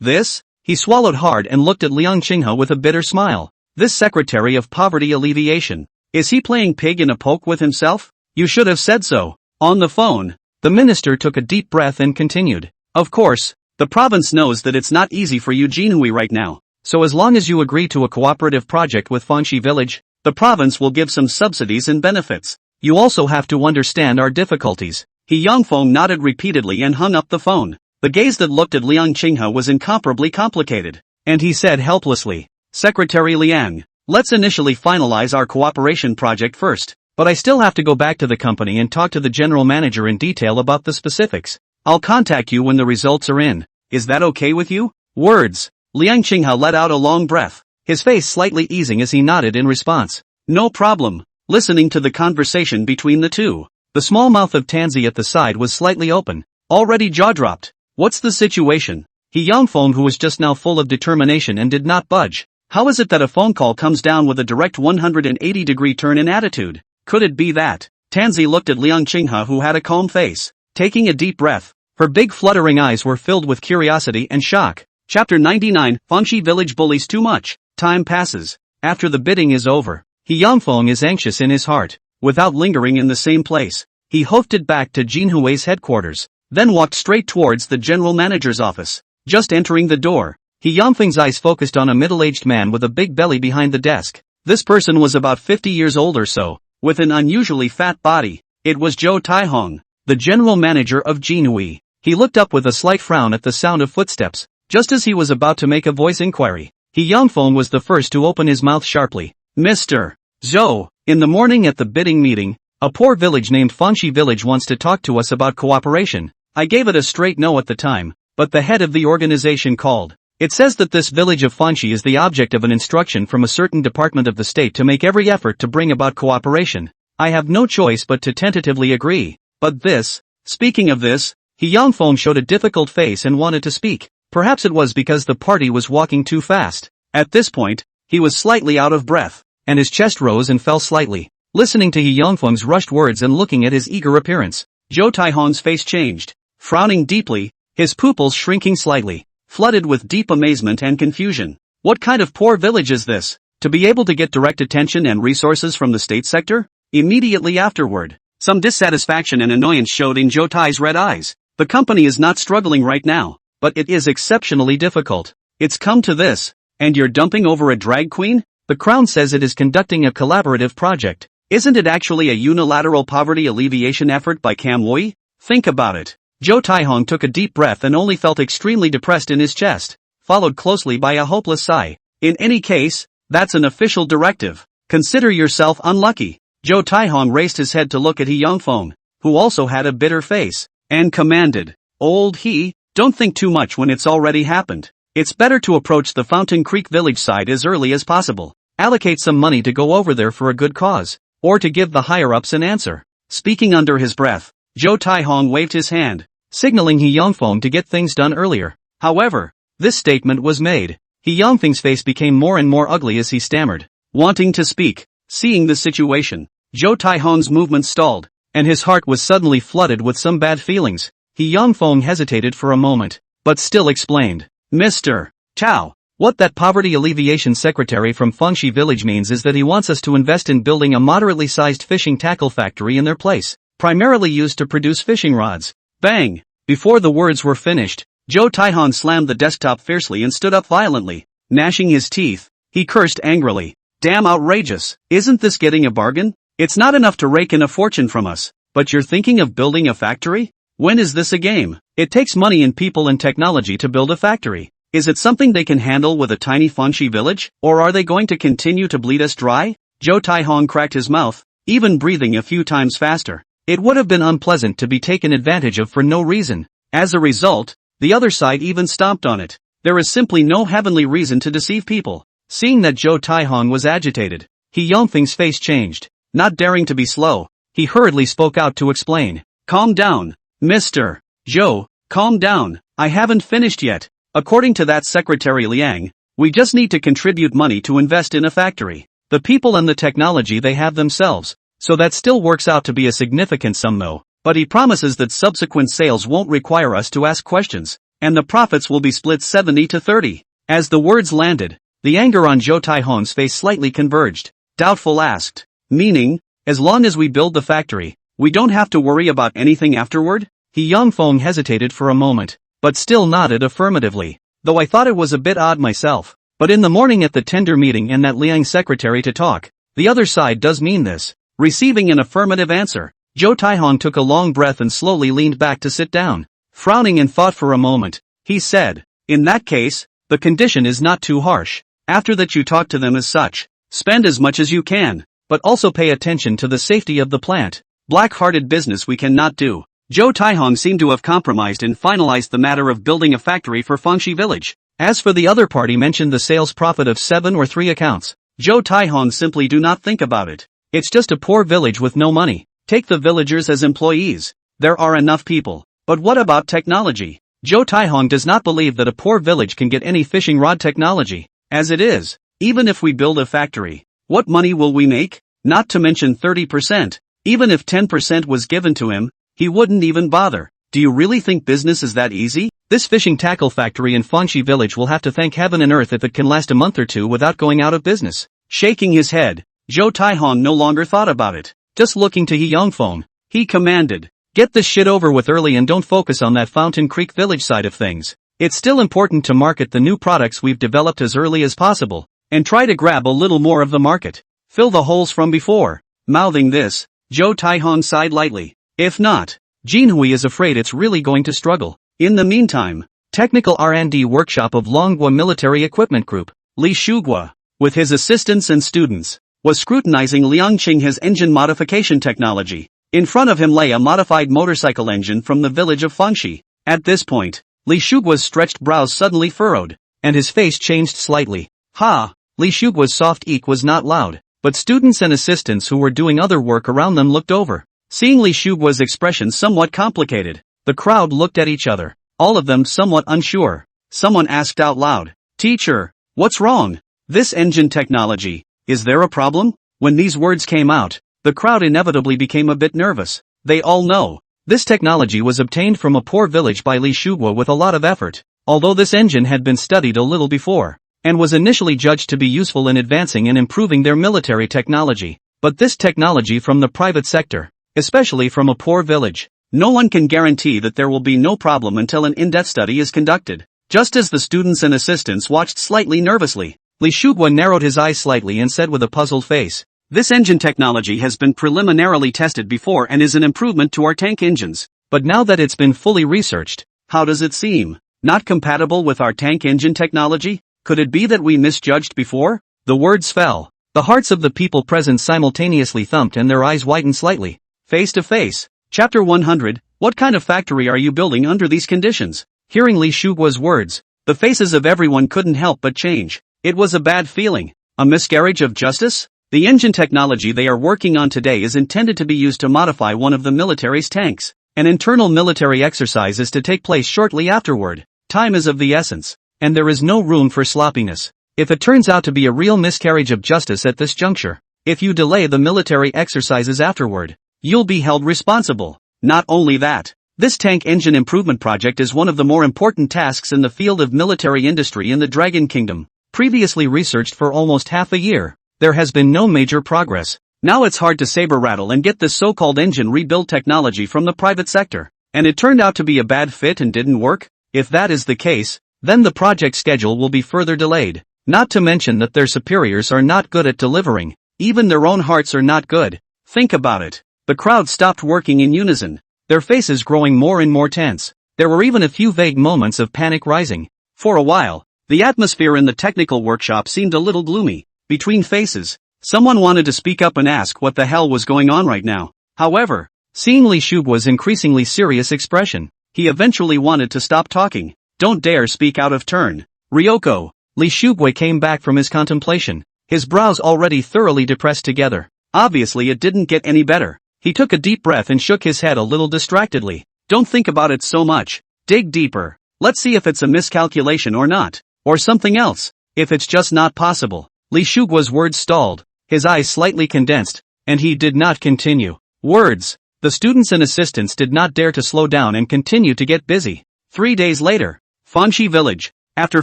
This? He swallowed hard and looked at Liang Qinghe with a bitter smile. This Secretary of Poverty Alleviation. Is he playing pig in a poke with himself? You should have said so. On the phone, the minister took a deep breath and continued. Of course, the province knows that it's not easy for you Jinhui right now. So as long as you agree to a cooperative project with Fangxi Village, the province will give some subsidies and benefits. You also have to understand our difficulties. He Yangfeng nodded repeatedly and hung up the phone. The gaze that looked at Liang Qinghe was incomparably complicated. And he said helplessly, Secretary Liang, let's initially finalize our cooperation project first. But I still have to go back to the company and talk to the general manager in detail about the specifics. I'll contact you when the results are in. Is that okay with you? Words. Liang Qinghe let out a long breath, his face slightly easing as he nodded in response. No problem. Listening to the conversation between the two, the small mouth of Tansy at the side was slightly open, already jaw-dropped. What's the situation? He Yangfeng, who was just now full of determination and did not budge. How is it that a phone call comes down with a direct 180-degree turn in attitude? Could it be that? Tansy looked at Liang Qinghe, who had a calm face. Taking a deep breath, her big fluttering eyes were filled with curiosity and shock. Chapter 99, Fangxi Village bullies too much. Time passes. After the bidding is over, He Yangfeng is anxious in his heart. Without lingering in the same place, he hoofed it back to Jinhui's headquarters, then walked straight towards the general manager's office. Just entering the door, He Yangfeng's eyes focused on a middle-aged man with a big belly behind the desk. This person was about 50 years old or so, with an unusually fat body. It was Zhou Taihong, the general manager of Jinhui. He looked up with a slight frown at the sound of footsteps. Just as he was about to make a voice inquiry, He Yangfeng was the first to open his mouth sharply. Mr. Zhou, in the morning at the bidding meeting, a poor village named Fangxi Village wants to talk to us about cooperation. I gave it a straight no at the time, but the head of the organization called. It says that this village of Fangxi is the object of an instruction from a certain department of the state to make every effort to bring about cooperation. I have no choice but to tentatively agree. But this, speaking of this, He Yangfeng showed a difficult face and wanted to speak. Perhaps it was because the party was walking too fast. At this point, he was slightly out of breath, and his chest rose and fell slightly. Listening to He Yangfeng's rushed words and looking at his eager appearance, Zhou Taihong's face changed. Frowning deeply, his pupils shrinking slightly, flooded with deep amazement and confusion. What kind of poor village is this, to be able to get direct attention and resources from the state sector? Immediately afterward, some dissatisfaction and annoyance showed in Zhou Tai's red eyes. The company is not struggling right now, but it is exceptionally difficult. It's come to this, and you're dumping over a drag queen? The Crown says it is conducting a collaborative project. Isn't it actually a unilateral poverty alleviation effort by Cam Wei? Think about it. Zhou Taihong took a deep breath and only felt extremely depressed in his chest, followed closely by a hopeless sigh. In any case, that's an official directive. Consider yourself unlucky. Zhou Taihong raised his head to look at He Yangfeng, who also had a bitter face, and commanded, Old He, don't think too much when it's already happened. It's better to approach the Fountain Creek village side as early as possible. Allocate some money to go over there for a good cause, or to give the higher-ups an answer. Speaking under his breath, Zhou Taihong waved his hand, signaling He Yangfeng to get things done earlier. However, this statement was made. He Yangfeng's face became more and more ugly as he stammered, wanting to speak. Seeing the situation, Zhou Taihong's movement stalled, and his heart was suddenly flooded with some bad feelings. He Yangfeng hesitated for a moment, but still explained. Mr. Tao, what that poverty alleviation secretary from Fangxi Village means is that he wants us to invest in building a moderately sized fishing tackle factory in their place, primarily used to produce fishing rods. Bang! Before the words were finished, Zhou Taihong slammed the desktop fiercely and stood up violently. Gnashing his teeth, he cursed angrily. Damn outrageous. Isn't this getting a bargain? It's not enough to rake in a fortune from us, but you're thinking of building a factory? When is this a game? It takes money and people and technology to build a factory. Is it something they can handle with a tiny Fangxi village, or are they going to continue to bleed us dry? Zhou Taihong cracked his mouth, even breathing a few times faster. It would have been unpleasant to be taken advantage of for no reason. As a result, the other side even stomped on it. There is simply no heavenly reason to deceive people. Seeing that Zhou Taihong was agitated, He Yangfeng's face changed. Not daring to be slow, he hurriedly spoke out to explain. Calm down, Mr. Zhou, calm down, I haven't finished yet. According to that Secretary Liang, we just need to contribute money to invest in a factory. The people and the technology they have themselves, so that still works out to be a significant sum though. But he promises that subsequent sales won't require us to ask questions, and the profits will be split 70-30. As the words landed, the anger on Zhou Taihong's face slightly converged. Doubtful asked, meaning, as long as we build the factory, we don't have to worry about anything afterward? He Yangfeng hesitated for a moment, but still nodded affirmatively, though I thought it was a bit odd myself. But in the morning at the tender meeting and that Liang secretary to talk, the other side does mean this. Receiving an affirmative answer, Zhou Taihong took a long breath and slowly leaned back to sit down. Frowning in thought for a moment, he said, in that case, the condition is not too harsh. After that you talk to them as such, spend as much as you can, but also pay attention to the safety of the plant. Black-hearted business we cannot do. Zhou Taihong seemed to have compromised and finalized the matter of building a factory for Fengxi village. As for the other party mentioned the sales profit of 7 or 3 accounts, Zhou Taihong simply do not think about it. It's just a poor village with no money. Take the villagers as employees. There are enough people. But what about technology? Zhou Taihong does not believe that a poor village can get any fishing rod technology. As it is, even if we build a factory, what money will we make? Not to mention 30%. Even if 10% was given to him, he wouldn't even bother. Do you really think business is that easy? This fishing tackle factory in Fengxi village will have to thank heaven and earth if it can last a month or two without going out of business. Shaking his head, Zhou Taihong no longer thought about it. Just looking to He Yangfeng, he commanded, get this shit over with early and don't focus on that Fountain Creek village side of things. It's still important to market the new products we've developed as early as possible, and try to grab a little more of the market. Fill the holes from before. Mouthing this, Zhou Taihong sighed lightly. If not, Jinhui is afraid it's really going to struggle. In the meantime, technical R&D workshop of Longhua Military Equipment Group, Li Shugua, with his assistants and students, was scrutinizing Liangqinghe's engine modification technology. In front of him lay a modified motorcycle engine from the village of Fengxi. At this point, Li Shugua's stretched brows suddenly furrowed, and his face changed slightly. Ha! Li Shugua's soft eek was not loud, but students and assistants who were doing other work around them looked over. Seeing Li Shugua's expression somewhat complicated, the crowd looked at each other, all of them somewhat unsure. Someone asked out loud, Teacher, what's wrong? This engine technology, is there a problem? When these words came out, the crowd inevitably became a bit nervous. They all know, this technology was obtained from a poor village by Li Shugua with a lot of effort, although this engine had been studied a little before, and was initially judged to be useful in advancing and improving their military technology. But this technology from the private sector, especially from a poor village, no one can guarantee that there will be no problem until an in-depth study is conducted. Just as the students and assistants watched slightly nervously, Li Shugua narrowed his eyes slightly and said with a puzzled face, this engine technology has been preliminarily tested before and is an improvement to our tank engines. But now that it's been fully researched, how does it seem? Not compatible with our tank engine technology? Could it be that we misjudged before? The words fell. The hearts of the people present simultaneously thumped and their eyes widened slightly. Face to face. Chapter 100, what kind of factory are you building under these conditions? Hearing Li Shugua's words, the faces of everyone couldn't help but change. It was a bad feeling. A miscarriage of justice? The engine technology they are working on today is intended to be used to modify one of the military's tanks. An internal military exercise is to take place shortly afterward. Time is of the essence, and there is no room for sloppiness. If it turns out to be a real miscarriage of justice at this juncture, if you delay the military exercises afterward, you'll be held responsible. Not only that, this tank engine improvement project is one of the more important tasks in the field of military industry in the Dragon Kingdom. Previously researched for almost half a year, there has been no major progress. Now it's hard to saber rattle and get this so-called engine rebuild technology from the private sector. And it turned out to be a bad fit and didn't work? If that is the case, then the project schedule will be further delayed. Not to mention that their superiors are not good at delivering. Even their own hearts are not good. Think about it. The crowd stopped working in unison, their faces growing more and more tense. There were even a few vague moments of panic rising. For a while, the atmosphere in the technical workshop seemed a little gloomy. Between faces, someone wanted to speak up and ask what the hell was going on right now. However, seeing Li Shugua's increasingly serious expression, he eventually wanted to stop talking. Don't dare speak out of turn. Ryoko. Li Shugua came back from his contemplation, his brows already thoroughly depressed together. Obviously it didn't get any better. He took a deep breath and shook his head a little distractedly. Don't think about it so much. Dig deeper. Let's see if it's a miscalculation or not. Or something else. If it's just not possible. Li Shuguo's words stalled. His eyes slightly condensed. And he did not continue. Words. The students and assistants did not dare to slow down and continue to get busy. 3 days later. Fangxi Village. After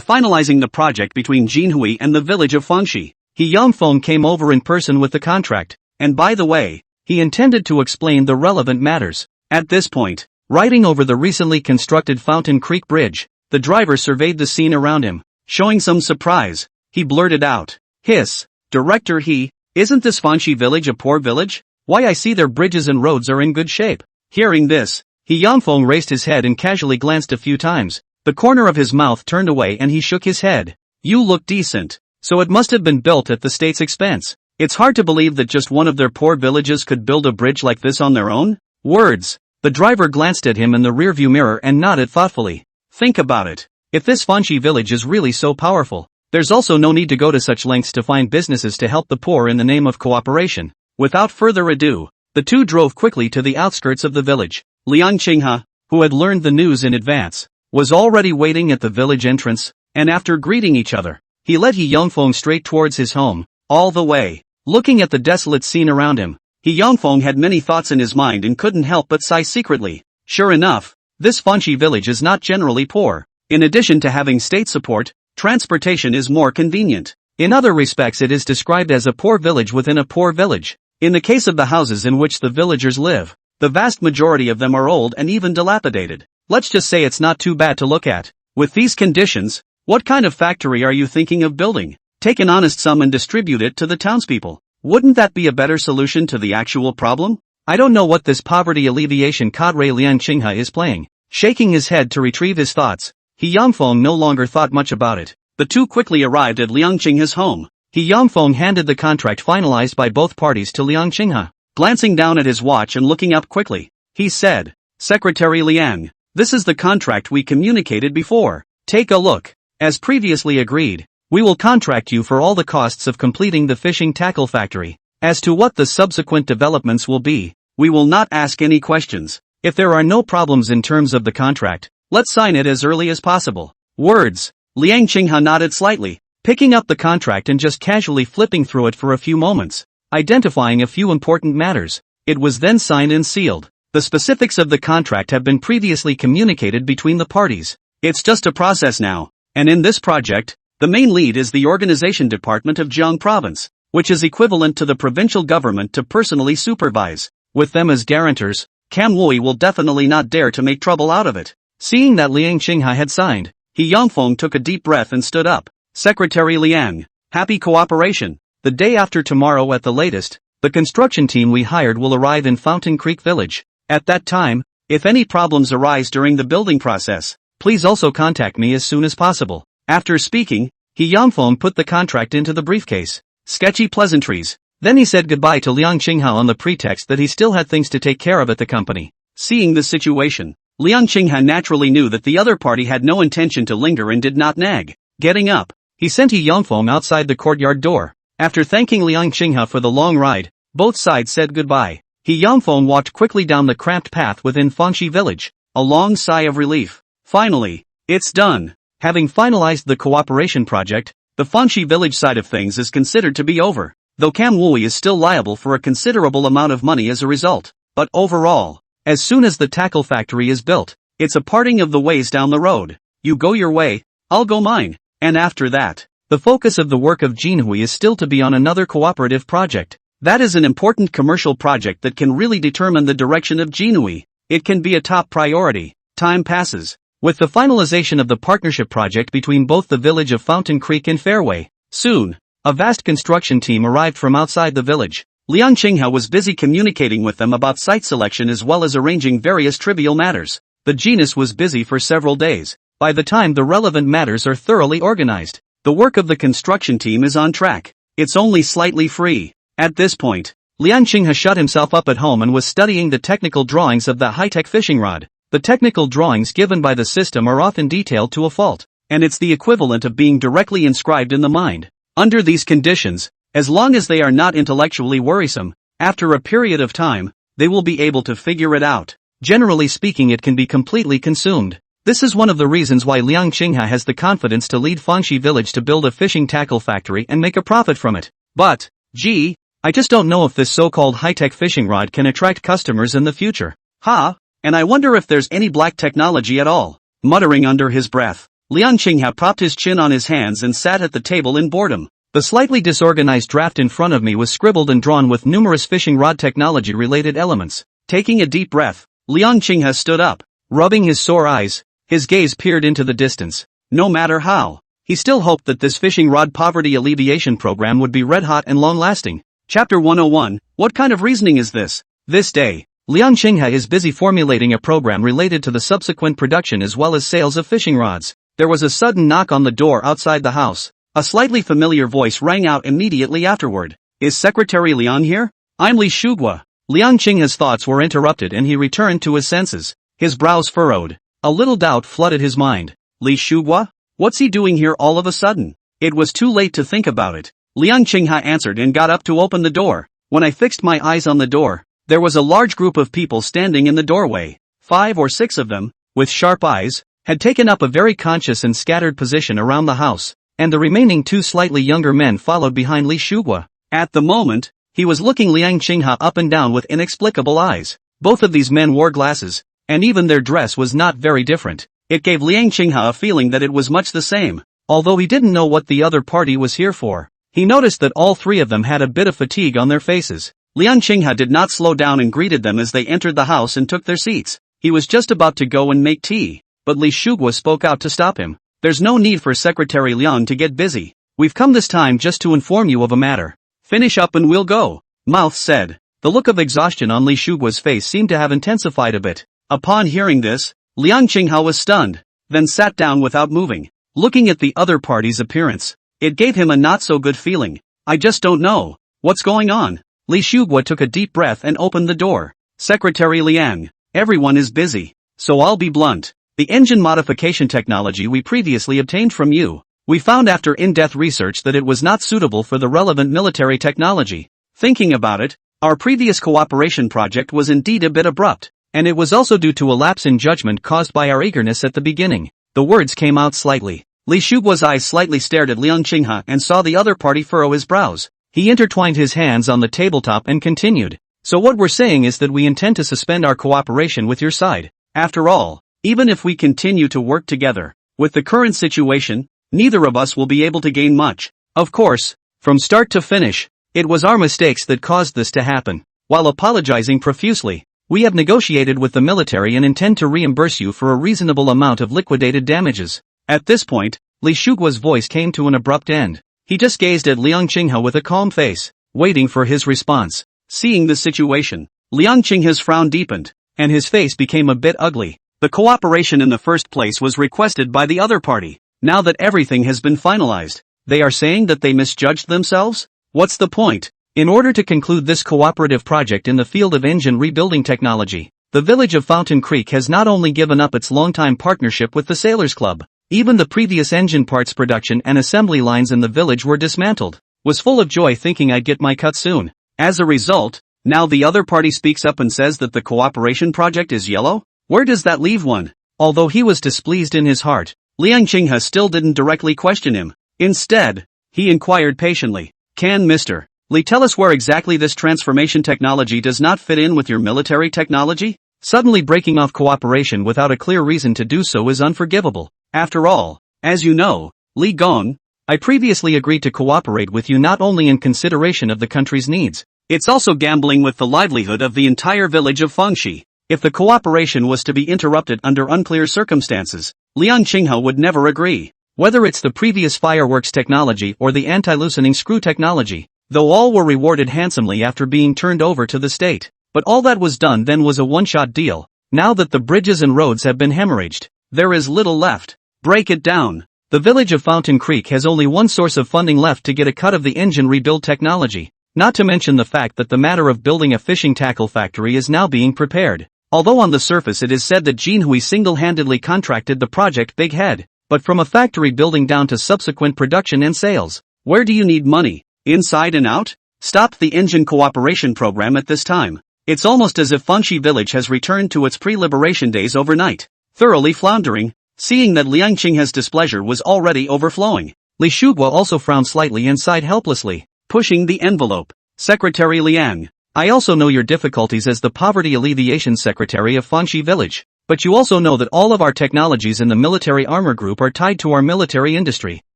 finalizing the project between Jinhui and the village of Fangxi, He Yangfeng came over in person with the contract, and by the way, he intended to explain the relevant matters. At this point, riding over the recently constructed Fountain Creek Bridge, the driver surveyed the scene around him. Showing some surprise, he blurted out, "Hiss, Director He, isn't this Fangxi village a poor village? Why I see their bridges and roads are in good shape." Hearing this, He Yangfeng raised his head and casually glanced a few times. The corner of his mouth turned away and he shook his head. "You look decent. So it must have been built at the state's expense. It's hard to believe that just one of their poor villages could build a bridge like this on their own." Words. The driver glanced at him in the rearview mirror and nodded thoughtfully. Think about it. If this Fangxi village is really so powerful, there's also no need to go to such lengths to find businesses to help the poor in the name of cooperation. Without further ado, the two drove quickly to the outskirts of the village. Liang Qinghe, who had learned the news in advance, was already waiting at the village entrance, and after greeting each other, he led He Yangfeng straight towards his home. All the way, looking at the desolate scene around him, He Yangfeng had many thoughts in his mind and couldn't help but sigh secretly. Sure enough, this Fangxi village is not generally poor. In addition to having state support, transportation is more convenient. In other respects it is described as a poor village within a poor village. In the case of the houses in which the villagers live, the vast majority of them are old and even dilapidated. Let's just say it's not too bad to look at. With these conditions, what kind of factory are you thinking of building? Take an honest sum and distribute it to the townspeople. Wouldn't that be a better solution to the actual problem? I don't know what this poverty alleviation cadre Liang Qinghe is playing. Shaking his head to retrieve his thoughts, He Yangfeng no longer thought much about it. The two quickly arrived at Liang Qinghe's home. He Yangfeng handed the contract finalized by both parties to Liang Qinghe. Glancing down at his watch and looking up quickly, he said, "Secretary Liang, this is the contract we communicated before. Take a look. As previously agreed, we will contract you for all the costs of completing the fishing tackle factory. As to what the subsequent developments will be, we will not ask any questions. If there are no problems in terms of the contract, let's sign it as early as possible." Words. Liang Qinghe nodded slightly, picking up the contract and just casually flipping through it for a few moments, identifying a few important matters. It was then signed and sealed. The specifics of the contract have been previously communicated between the parties. It's just a process now. And in this project, the main lead is the organization department of Jiang Province, which is equivalent to the provincial government to personally supervise. With them as guarantors, Cam Wui will definitely not dare to make trouble out of it. Seeing that Liang Qinghe had signed, He Yangfeng took a deep breath and stood up. "Secretary Liang, happy cooperation. The day after tomorrow at the latest, the construction team we hired will arrive in Fountain Creek Village. At that time, if any problems arise during the building process, please also contact me as soon as possible." After speaking, He Yangfeng put the contract into the briefcase. Sketchy pleasantries. Then he said goodbye to Liang Qinghe on the pretext that he still had things to take care of at the company. Seeing the situation, Liang Qinghe naturally knew that the other party had no intention to linger and did not nag. Getting up, he sent He Yangfeng outside the courtyard door. After thanking Liang Qinghe for the long ride, both sides said goodbye. He Yangfeng walked quickly down the cramped path within Fangxi village. A long sigh of relief. Finally, it's done. Having finalized the cooperation project, the Fangxi village side of things is considered to be over, though Cam Wui is still liable for a considerable amount of money as a result. But overall, as soon as the tackle factory is built, it's a parting of the ways down the road. You go your way, I'll go mine. And after that, the focus of the work of Jinhui is still to be on another cooperative project. That is an important commercial project that can really determine the direction of Jinhui. It can be a top priority. Time passes. With the finalization of the partnership project between both the village of Fountain Creek and Fairway, soon, a vast construction team arrived from outside the village. Liang Qinghe was busy communicating with them about site selection as well as arranging various trivial matters. The genus was busy for several days. By the time the relevant matters are thoroughly organized, the work of the construction team is on track. It's only slightly free. At this point, Liang Qinghe shut himself up at home and was studying the technical drawings of the high-tech fishing rod. The technical drawings given by the system are often detailed to a fault, and it's the equivalent of being directly inscribed in the mind. Under these conditions, as long as they are not intellectually worrisome, After a period of time, they will be able to figure it out. Generally speaking, it can be completely consumed. This is one of the reasons why Liang Qinghe has the confidence to lead Fangxi village to build a fishing tackle factory and make a profit from it. But, gee, I just don't know if this so-called high-tech fishing rod can attract customers in the future. And I wonder if there's any black technology at all. Muttering under his breath, Liang Qinghe propped his chin on his hands and sat at the table in boredom. The slightly disorganized draft in front of me was scribbled and drawn with numerous fishing rod technology-related elements. Taking a deep breath, Liang Qinghe stood up, rubbing his sore eyes. His gaze peered into the distance. No matter how, he still hoped that this fishing rod poverty alleviation program would be red-hot and long-lasting. Chapter 101, what kind of reasoning is this? This day, Liang Qinghe is busy formulating a program related to the subsequent production as well as sales of fishing rods. There was a sudden knock on the door outside the house. A slightly familiar voice rang out immediately afterward. Is Secretary Liang here? I'm Li Shugua. Liang Qinghe's thoughts were interrupted and he returned to his senses. His brows furrowed. A little doubt flooded his mind. Li Shugua? What's he doing here all of a sudden? It was too late to think about it. Liang Qinghe answered and got up to open the door. When I fixed my eyes on the door, there was a large group of people standing in the doorway. 5 or 6 of them, with sharp eyes, had taken up a very conscious and scattered position around the house, and the remaining 2 slightly younger men followed behind Li Shugua. At the moment, he was looking Liang Qinghe up and down with inexplicable eyes. Both of these men wore glasses, and even their dress was not very different. It gave Liang Qinghe a feeling that it was much the same, although he didn't know what the other party was here for. He noticed that all 3 of them had a bit of fatigue on their faces. Liang Qinghe did not slow down and greeted them as they entered the house and took their seats. He was just about to go and make tea, but Li Shugua spoke out to stop him. There's no need for Secretary Liang to get busy. We've come this time just to inform you of a matter. Finish up and we'll go, Mouth said. The look of exhaustion on Li Shugua's face seemed to have intensified a bit. Upon hearing this, Liang Qinghe was stunned, then sat down without moving. Looking at the other party's appearance, it gave him a not-so-good feeling. I just don't know. What's going on? Li Shugua took a deep breath and opened the door. Secretary Liang, everyone is busy, so I'll be blunt. The engine modification technology we previously obtained from you, we found after in-depth research that it was not suitable for the relevant military technology. Thinking about it, our previous cooperation project was indeed a bit abrupt. And it was also due to a lapse in judgment caused by our eagerness at the beginning. The words came out slightly. Li Shugua's eyes slightly stared at Liang Qinghe and saw the other party furrow his brows. He intertwined his hands on the tabletop and continued. So what we're saying is that we intend to suspend our cooperation with your side. After all, even if we continue to work together, with the current situation, neither of us will be able to gain much. Of course, from start to finish, it was our mistakes that caused this to happen. While apologizing profusely, we have negotiated with the military and intend to reimburse you for a reasonable amount of liquidated damages. At this point, Li Shugua's voice came to an abrupt end. He just gazed at Liang Qinghe with a calm face, waiting for his response. Seeing the situation, Liang Qinghe's frown deepened, and his face became a bit ugly. The cooperation in the first place was requested by the other party. Now that everything has been finalized, they are saying that they misjudged themselves? What's the point? In order to conclude this cooperative project in the field of engine rebuilding technology, the village of Fountain Creek has not only given up its longtime partnership with the Sailors Club, even the previous engine parts production and assembly lines in the village were dismantled. Was full of joy thinking I'd get my cut soon. As a result, now the other party speaks up and says that the cooperation project is yellow? Where does that leave one? Although he was displeased in his heart, Liang Qinghe still didn't directly question him. Instead, he inquired patiently, Can Mr. Li tell us where exactly this transformation technology does not fit in with your military technology? Suddenly breaking off cooperation without a clear reason to do so is unforgivable. After all, as you know, Li Gong, I previously agreed to cooperate with you not only in consideration of the country's needs, it's also gambling with the livelihood of the entire village of Fangxi. If the cooperation was to be interrupted under unclear circumstances, Liang Qinghe would never agree. Whether it's the previous fireworks technology or the anti-loosening screw technology, though all were rewarded handsomely after being turned over to the state. But all that was done then was a one-shot deal. Now that the bridges and roads have been hemorrhaged, there is little left. Break it down. The village of Fountain Creek has only one source of funding left to get a cut of the engine rebuild technology, not to mention the fact that the matter of building a fishing tackle factory is now being prepared. Although on the surface it is said that Jinhui single-handedly contracted the project Big Head, but from a factory building down to subsequent production and sales, where do you need money? Inside and out? stopped the engine cooperation program at this time. It's almost as if Fengshi village has returned to its pre-liberation days overnight. Thoroughly floundering, seeing that Liang Qinghe's displeasure was already overflowing, Li Shuguo also frowned slightly and sighed helplessly, pushing the envelope. Secretary Liang, I also know your difficulties as the Poverty Alleviation Secretary of Fengshi Village, but you also know that all of our technologies in the military armor group are tied to our military industry.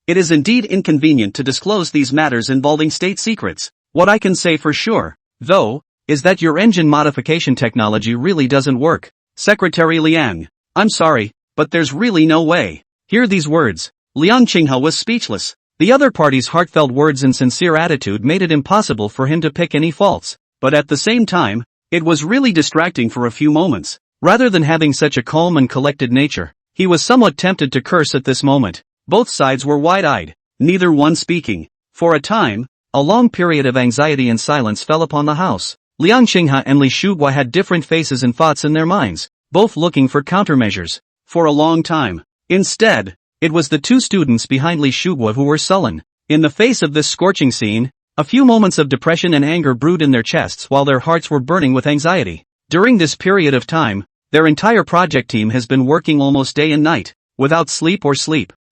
It is indeed inconvenient to disclose these matters involving state secrets. What I can say for sure, though, is that your engine modification technology really doesn't work. Secretary Liang, I'm sorry, but there's really no way. Hear these words. Liang Qinghe was speechless. The other party's heartfelt words and sincere attitude made it impossible for him to pick any faults, but at the same time, it was really distracting for a few moments. Rather than having such a calm and collected nature, he was somewhat tempted to curse at this moment. Both sides were wide-eyed, neither one speaking. For a time, a long period of anxiety and silence fell upon the house. Liang Qinghe and Li Shuguo had different faces and thoughts in their minds, both looking for countermeasures. For a long time, instead, it was the two students behind Li Shuguo who were sullen. In the face of this scorching scene, a few moments of depression and anger brewed in their chests while their hearts were burning with anxiety. During this period of time, their entire project team has been working almost day and night, without sleep,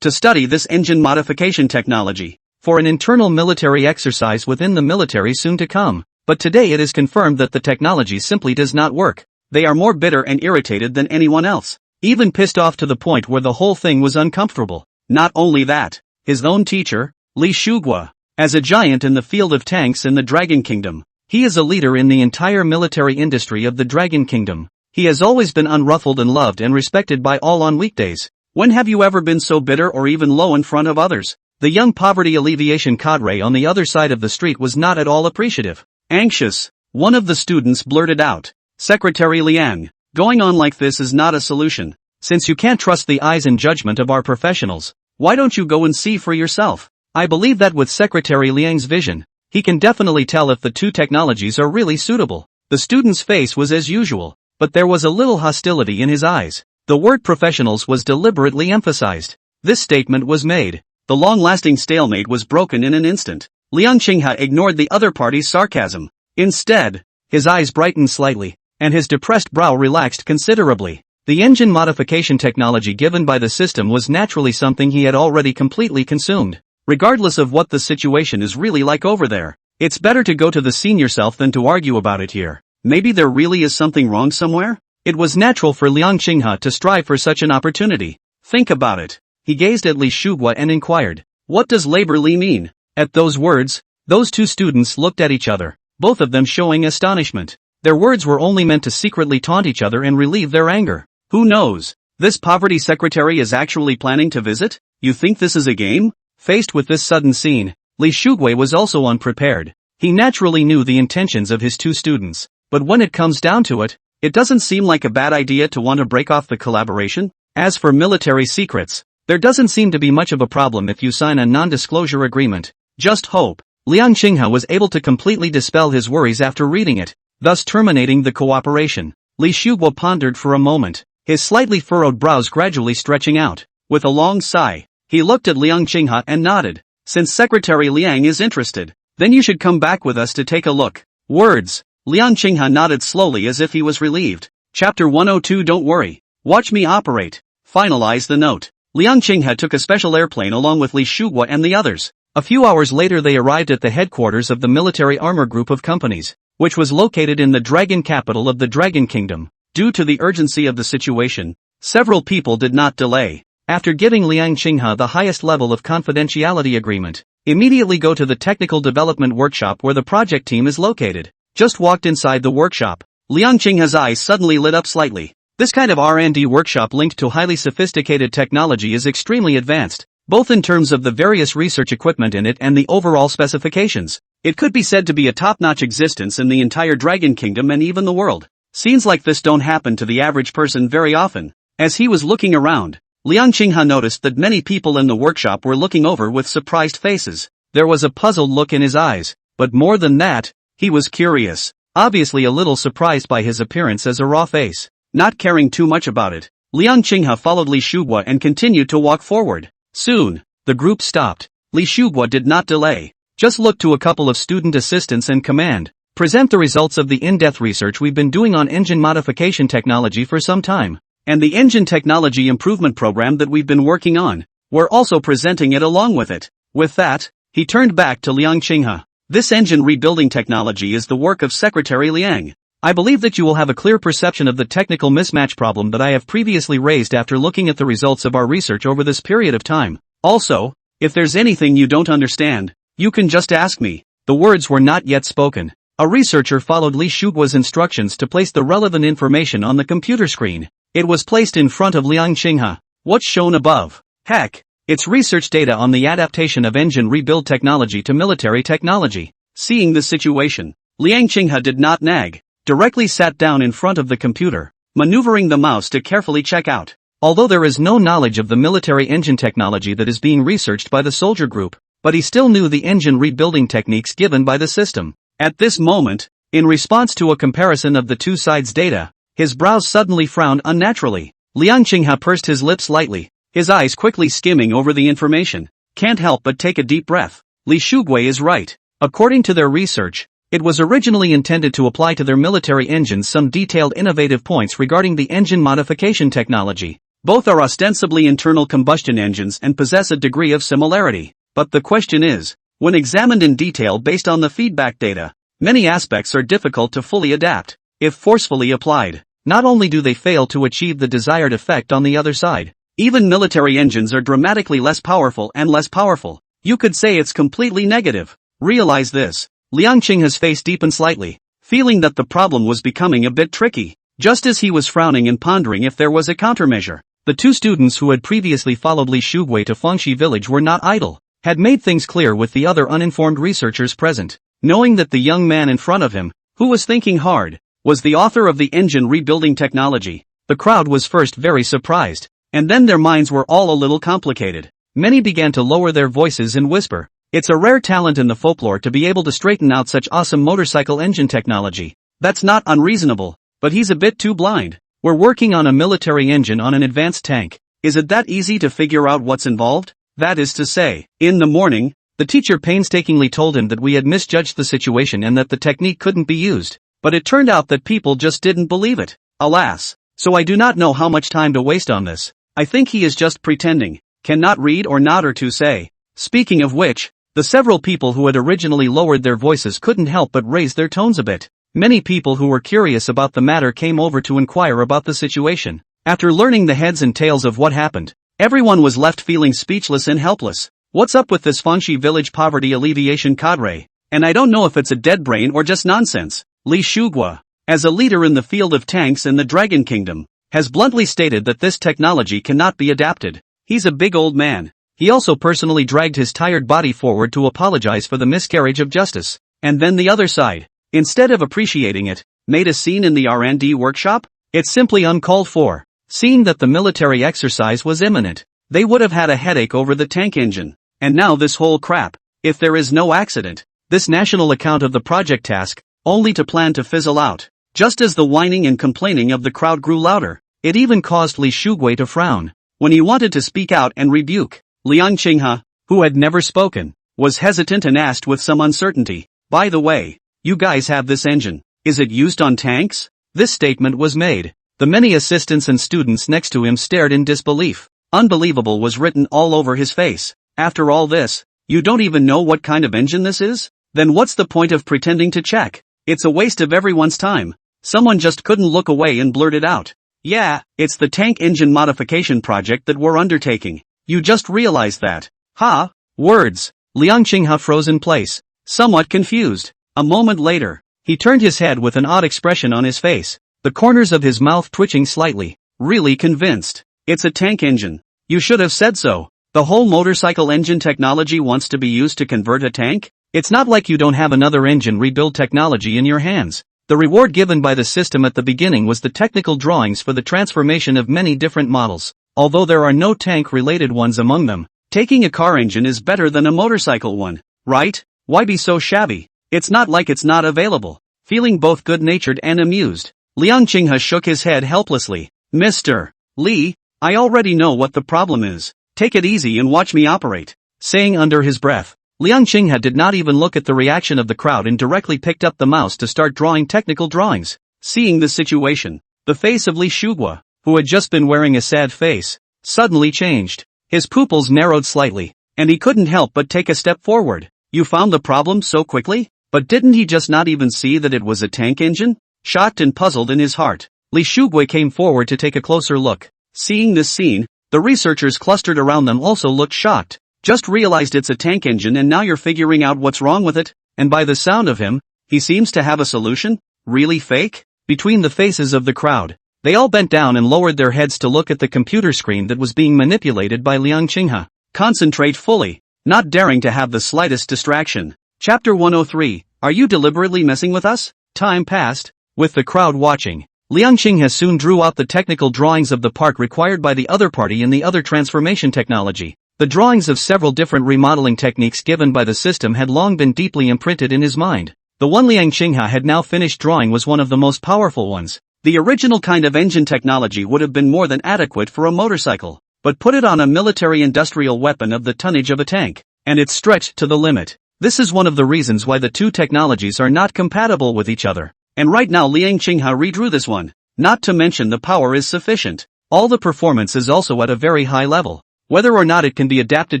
to study this engine modification technology, for an internal military exercise within the military soon to come. But today it is confirmed that the technology simply does not work. They are more bitter and irritated than anyone else, even pissed off to the point where the whole thing was uncomfortable. Not only that, his own teacher, Li Shuguo, as a giant in the field of tanks in the Dragon Kingdom, he is a leader in the entire military industry of the Dragon Kingdom. He has always been unruffled and loved and respected by all on weekdays. When have you ever been so bitter or even low in front of others? The young poverty alleviation cadre on the other side of the street was not at all appreciative. Anxious, one of the students blurted out, Secretary Liang, going on like this is not a solution. Since you can't trust the eyes and judgment of our professionals, why don't you go and see for yourself? I believe that with Secretary Liang's vision, he can definitely tell if the two technologies are really suitable. The student's face was as usual, but there was a little hostility in his eyes. The word professionals was deliberately emphasized. This statement was made. The long-lasting stalemate was broken in an instant. Liang Qinghe ignored the other party's sarcasm. Instead, his eyes brightened slightly, and his depressed brow relaxed considerably. The engine modification technology given by the system was naturally something he had already completely consumed. Regardless of what the situation is really like over there, it's better to go to the scene yourself than to argue about it here. Maybe there really is something wrong somewhere? It was natural for Liang Qinghe to strive for such an opportunity. Think about it. He gazed at Li Shuguo and inquired, what does Labor Li mean? At those words, those two students looked at each other, both of them showing astonishment. Their words were only meant to secretly taunt each other and relieve their anger. Who knows? This poverty secretary is actually planning to visit? You think this is a game? Faced with this sudden scene, Li Shuguo was also unprepared. He naturally knew the intentions of his two students, but when it comes down to it, it doesn't seem like a bad idea to want to break off the collaboration. As for military secrets, there doesn't seem to be much of a problem if you sign a non-disclosure agreement. Just hope. Liang Qinghe was able to completely dispel his worries after reading it, thus terminating the cooperation. Li Shuguo pondered for a moment, his slightly furrowed brows gradually stretching out. With a long sigh, he looked at Liang Qinghe and nodded. Since Secretary Liang is interested, then you should come back with us to take a look. Words. Liang Qinghe nodded slowly as if he was relieved. Chapter 102. Don't worry. Watch me operate. Finalize the note. Liang Qinghe took a special airplane along with Li Shuguo and the others. A few hours later they arrived at the headquarters of the military armor group of companies, which was located in the dragon capital of the Dragon Kingdom. Due to the urgency of the situation, several people did not delay. After giving Liang Qinghe the highest level of confidentiality agreement, immediately go to the technical development workshop where the project team is located. Just walked inside the workshop. Liang Qinghe's eyes suddenly lit up slightly. This kind of R&D workshop linked to highly sophisticated technology is extremely advanced, both in terms of the various research equipment in it and the overall specifications. It could be said to be a top-notch existence in the entire Dragon Kingdom and even the world. Scenes like this don't happen to the average person very often. As he was looking around, Liang Qinghe noticed that many people in the workshop were looking over with surprised faces. There was a puzzled look in his eyes, but more than that, he was curious, obviously a little surprised by his appearance as a raw face. Not caring too much about it, Liang Qinghe followed Li Shuguo and continued to walk forward. Soon, the group stopped. Li Shuguo did not delay. Just look to a couple of student assistants and command. Present the results of the in-depth research we've been doing on engine modification technology for some time. And the engine technology improvement program that we've been working on. We're also presenting it along with it. With that, he turned back to Liang Qinghe. This engine rebuilding technology is the work of Secretary Liang. I believe that you will have a clear perception of the technical mismatch problem that I have previously raised after looking at the results of our research over this period of time. Also, if there's anything you don't understand, you can just ask me. The words were not yet spoken. A researcher followed Li Shuguo's instructions to place the relevant information on the computer screen. It was placed in front of Liang Qinghe. What's shown above? Heck, it's research data on the adaptation of engine rebuild technology to military technology. Seeing the situation, Liang Qinghe did not nag, directly sat down in front of the computer, maneuvering the mouse to carefully check out. Although there is no knowledge of the military engine technology that is being researched by the soldier group, but he still knew the engine rebuilding techniques given by the system. At this moment, in response to a comparison of the two sides' data, his brows suddenly frowned unnaturally. Liang Qinghe pursed his lips slightly, his eyes quickly skimming over the information. Can't help but take a deep breath. Li Shuguo is right. According to their research, it was originally intended to apply to their military engines some detailed innovative points regarding the engine modification technology. Both are ostensibly internal combustion engines and possess a degree of similarity. But the question is, when examined in detail based on the feedback data, many aspects are difficult to fully adapt. If forcefully applied, not only do they fail to achieve the desired effect on the other side, even military engines are dramatically less powerful and less powerful. You could say it's completely negative. Realize this. Liang Qinghe's face deepened slightly, feeling that the problem was becoming a bit tricky. Just as he was frowning and pondering if there was a countermeasure, the two students who had previously followed Li Shuguo to Fengxi village were not idle. Had made things clear with the other uninformed researchers present, knowing that the young man in front of him, who was thinking hard, was the author of the engine rebuilding technology. The crowd was first very surprised, and then their minds were all a little complicated. Many began to lower their voices and whisper. It's a rare talent in the folklore to be able to straighten out such awesome motorcycle engine technology. That's not unreasonable, but he's a bit too blind. We're working on a military engine on an advanced tank. Is it that easy to figure out what's involved? That is to say, in the morning, the teacher painstakingly told him that we had misjudged the situation and that the technique couldn't be used. But it turned out that people just didn't believe it. Alas. So I do not know how much time to waste on this. I think he is just pretending. Cannot read or nod or to say. Speaking of which, the several people who had originally lowered their voices couldn't help but raise their tones a bit. Many people who were curious about the matter came over to inquire about the situation. After learning the heads and tails of what happened, everyone was left feeling speechless and helpless. What's up with this Fengxi village poverty alleviation cadre? And I don't know if it's a dead brain or just nonsense. Li Shuguo, as a leader in the field of tanks in the Dragon Kingdom, has bluntly stated that this technology cannot be adapted. He's a big old man. He also personally dragged his tired body forward to apologize for the miscarriage of justice. And then the other side, instead of appreciating it, made a scene in the R&D workshop? It's simply uncalled for. Seeing that the military exercise was imminent, they would have had a headache over the tank engine. And now this whole crap. If there is no accident, this national account of the project task, only to plan to fizzle out. Just as the whining and complaining of the crowd grew louder, it even caused Li Shuguo to frown. When he wanted to speak out and rebuke, Liang Qinghe, who had never spoken, was hesitant and asked with some uncertainty, "By the way, you guys have this engine. Is it used on tanks?" This statement was made. The many assistants and students next to him stared in disbelief. Unbelievable was written all over his face. After all this, you don't even know what kind of engine this is? Then what's the point of pretending to check? It's a waste of everyone's time. Someone just couldn't look away and blurt it out. Yeah, it's the tank engine modification project that we're undertaking. You just realized that. Ha! Words. Liang Qinghe froze in place, somewhat confused. A moment later, he turned his head with an odd expression on his face, the corners of his mouth twitching slightly, really convinced. It's a tank engine. You should have said so. The whole motorcycle engine technology wants to be used to convert a tank? It's not like you don't have another engine rebuild technology in your hands. The reward given by the system at the beginning was the technical drawings for the transformation of many different models. Although there are no tank-related ones among them, taking a car engine is better than a motorcycle one, right? Why be so shabby? It's not like it's not available. Feeling both good-natured and amused, Liang Qinghe shook his head helplessly. Mr. Li, I already know what the problem is. Take it easy and watch me operate. Saying under his breath, Liang Qinghe did not even look at the reaction of the crowd and directly picked up the mouse to start drawing technical drawings. Seeing the situation, the face of Li Shuguo, who had just been wearing a sad face, suddenly changed. His pupils narrowed slightly, and he couldn't help but take a step forward. You found the problem so quickly? But didn't he just not even see that it was a tank engine? Shocked and puzzled in his heart, Li Shuguo came forward to take a closer look. Seeing this scene, the researchers clustered around them also looked shocked. Just realized it's a tank engine and now you're figuring out what's wrong with it? And by the sound of him, he seems to have a solution? Really fake? Between the faces of the crowd, they all bent down and lowered their heads to look at the computer screen that was being manipulated by Liang Qinghe. Concentrate fully, not daring to have the slightest distraction. Chapter 103, Are you deliberately messing with us? Time passed. With the crowd watching, Liang Qinghe soon drew out the technical drawings of the part required by the other party in the other transformation technology. The drawings of several different remodeling techniques given by the system had long been deeply imprinted in his mind. The one Liang Qinghe had now finished drawing was one of the most powerful ones. The original kind of engine technology would have been more than adequate for a motorcycle, but put it on a military-industrial weapon of the tonnage of a tank, and it's stretched to the limit. This is one of the reasons why the two technologies are not compatible with each other. And right now Liang Qinghe redrew this one. Not to mention the power is sufficient. All the performance is also at a very high level. Whether or not it can be adapted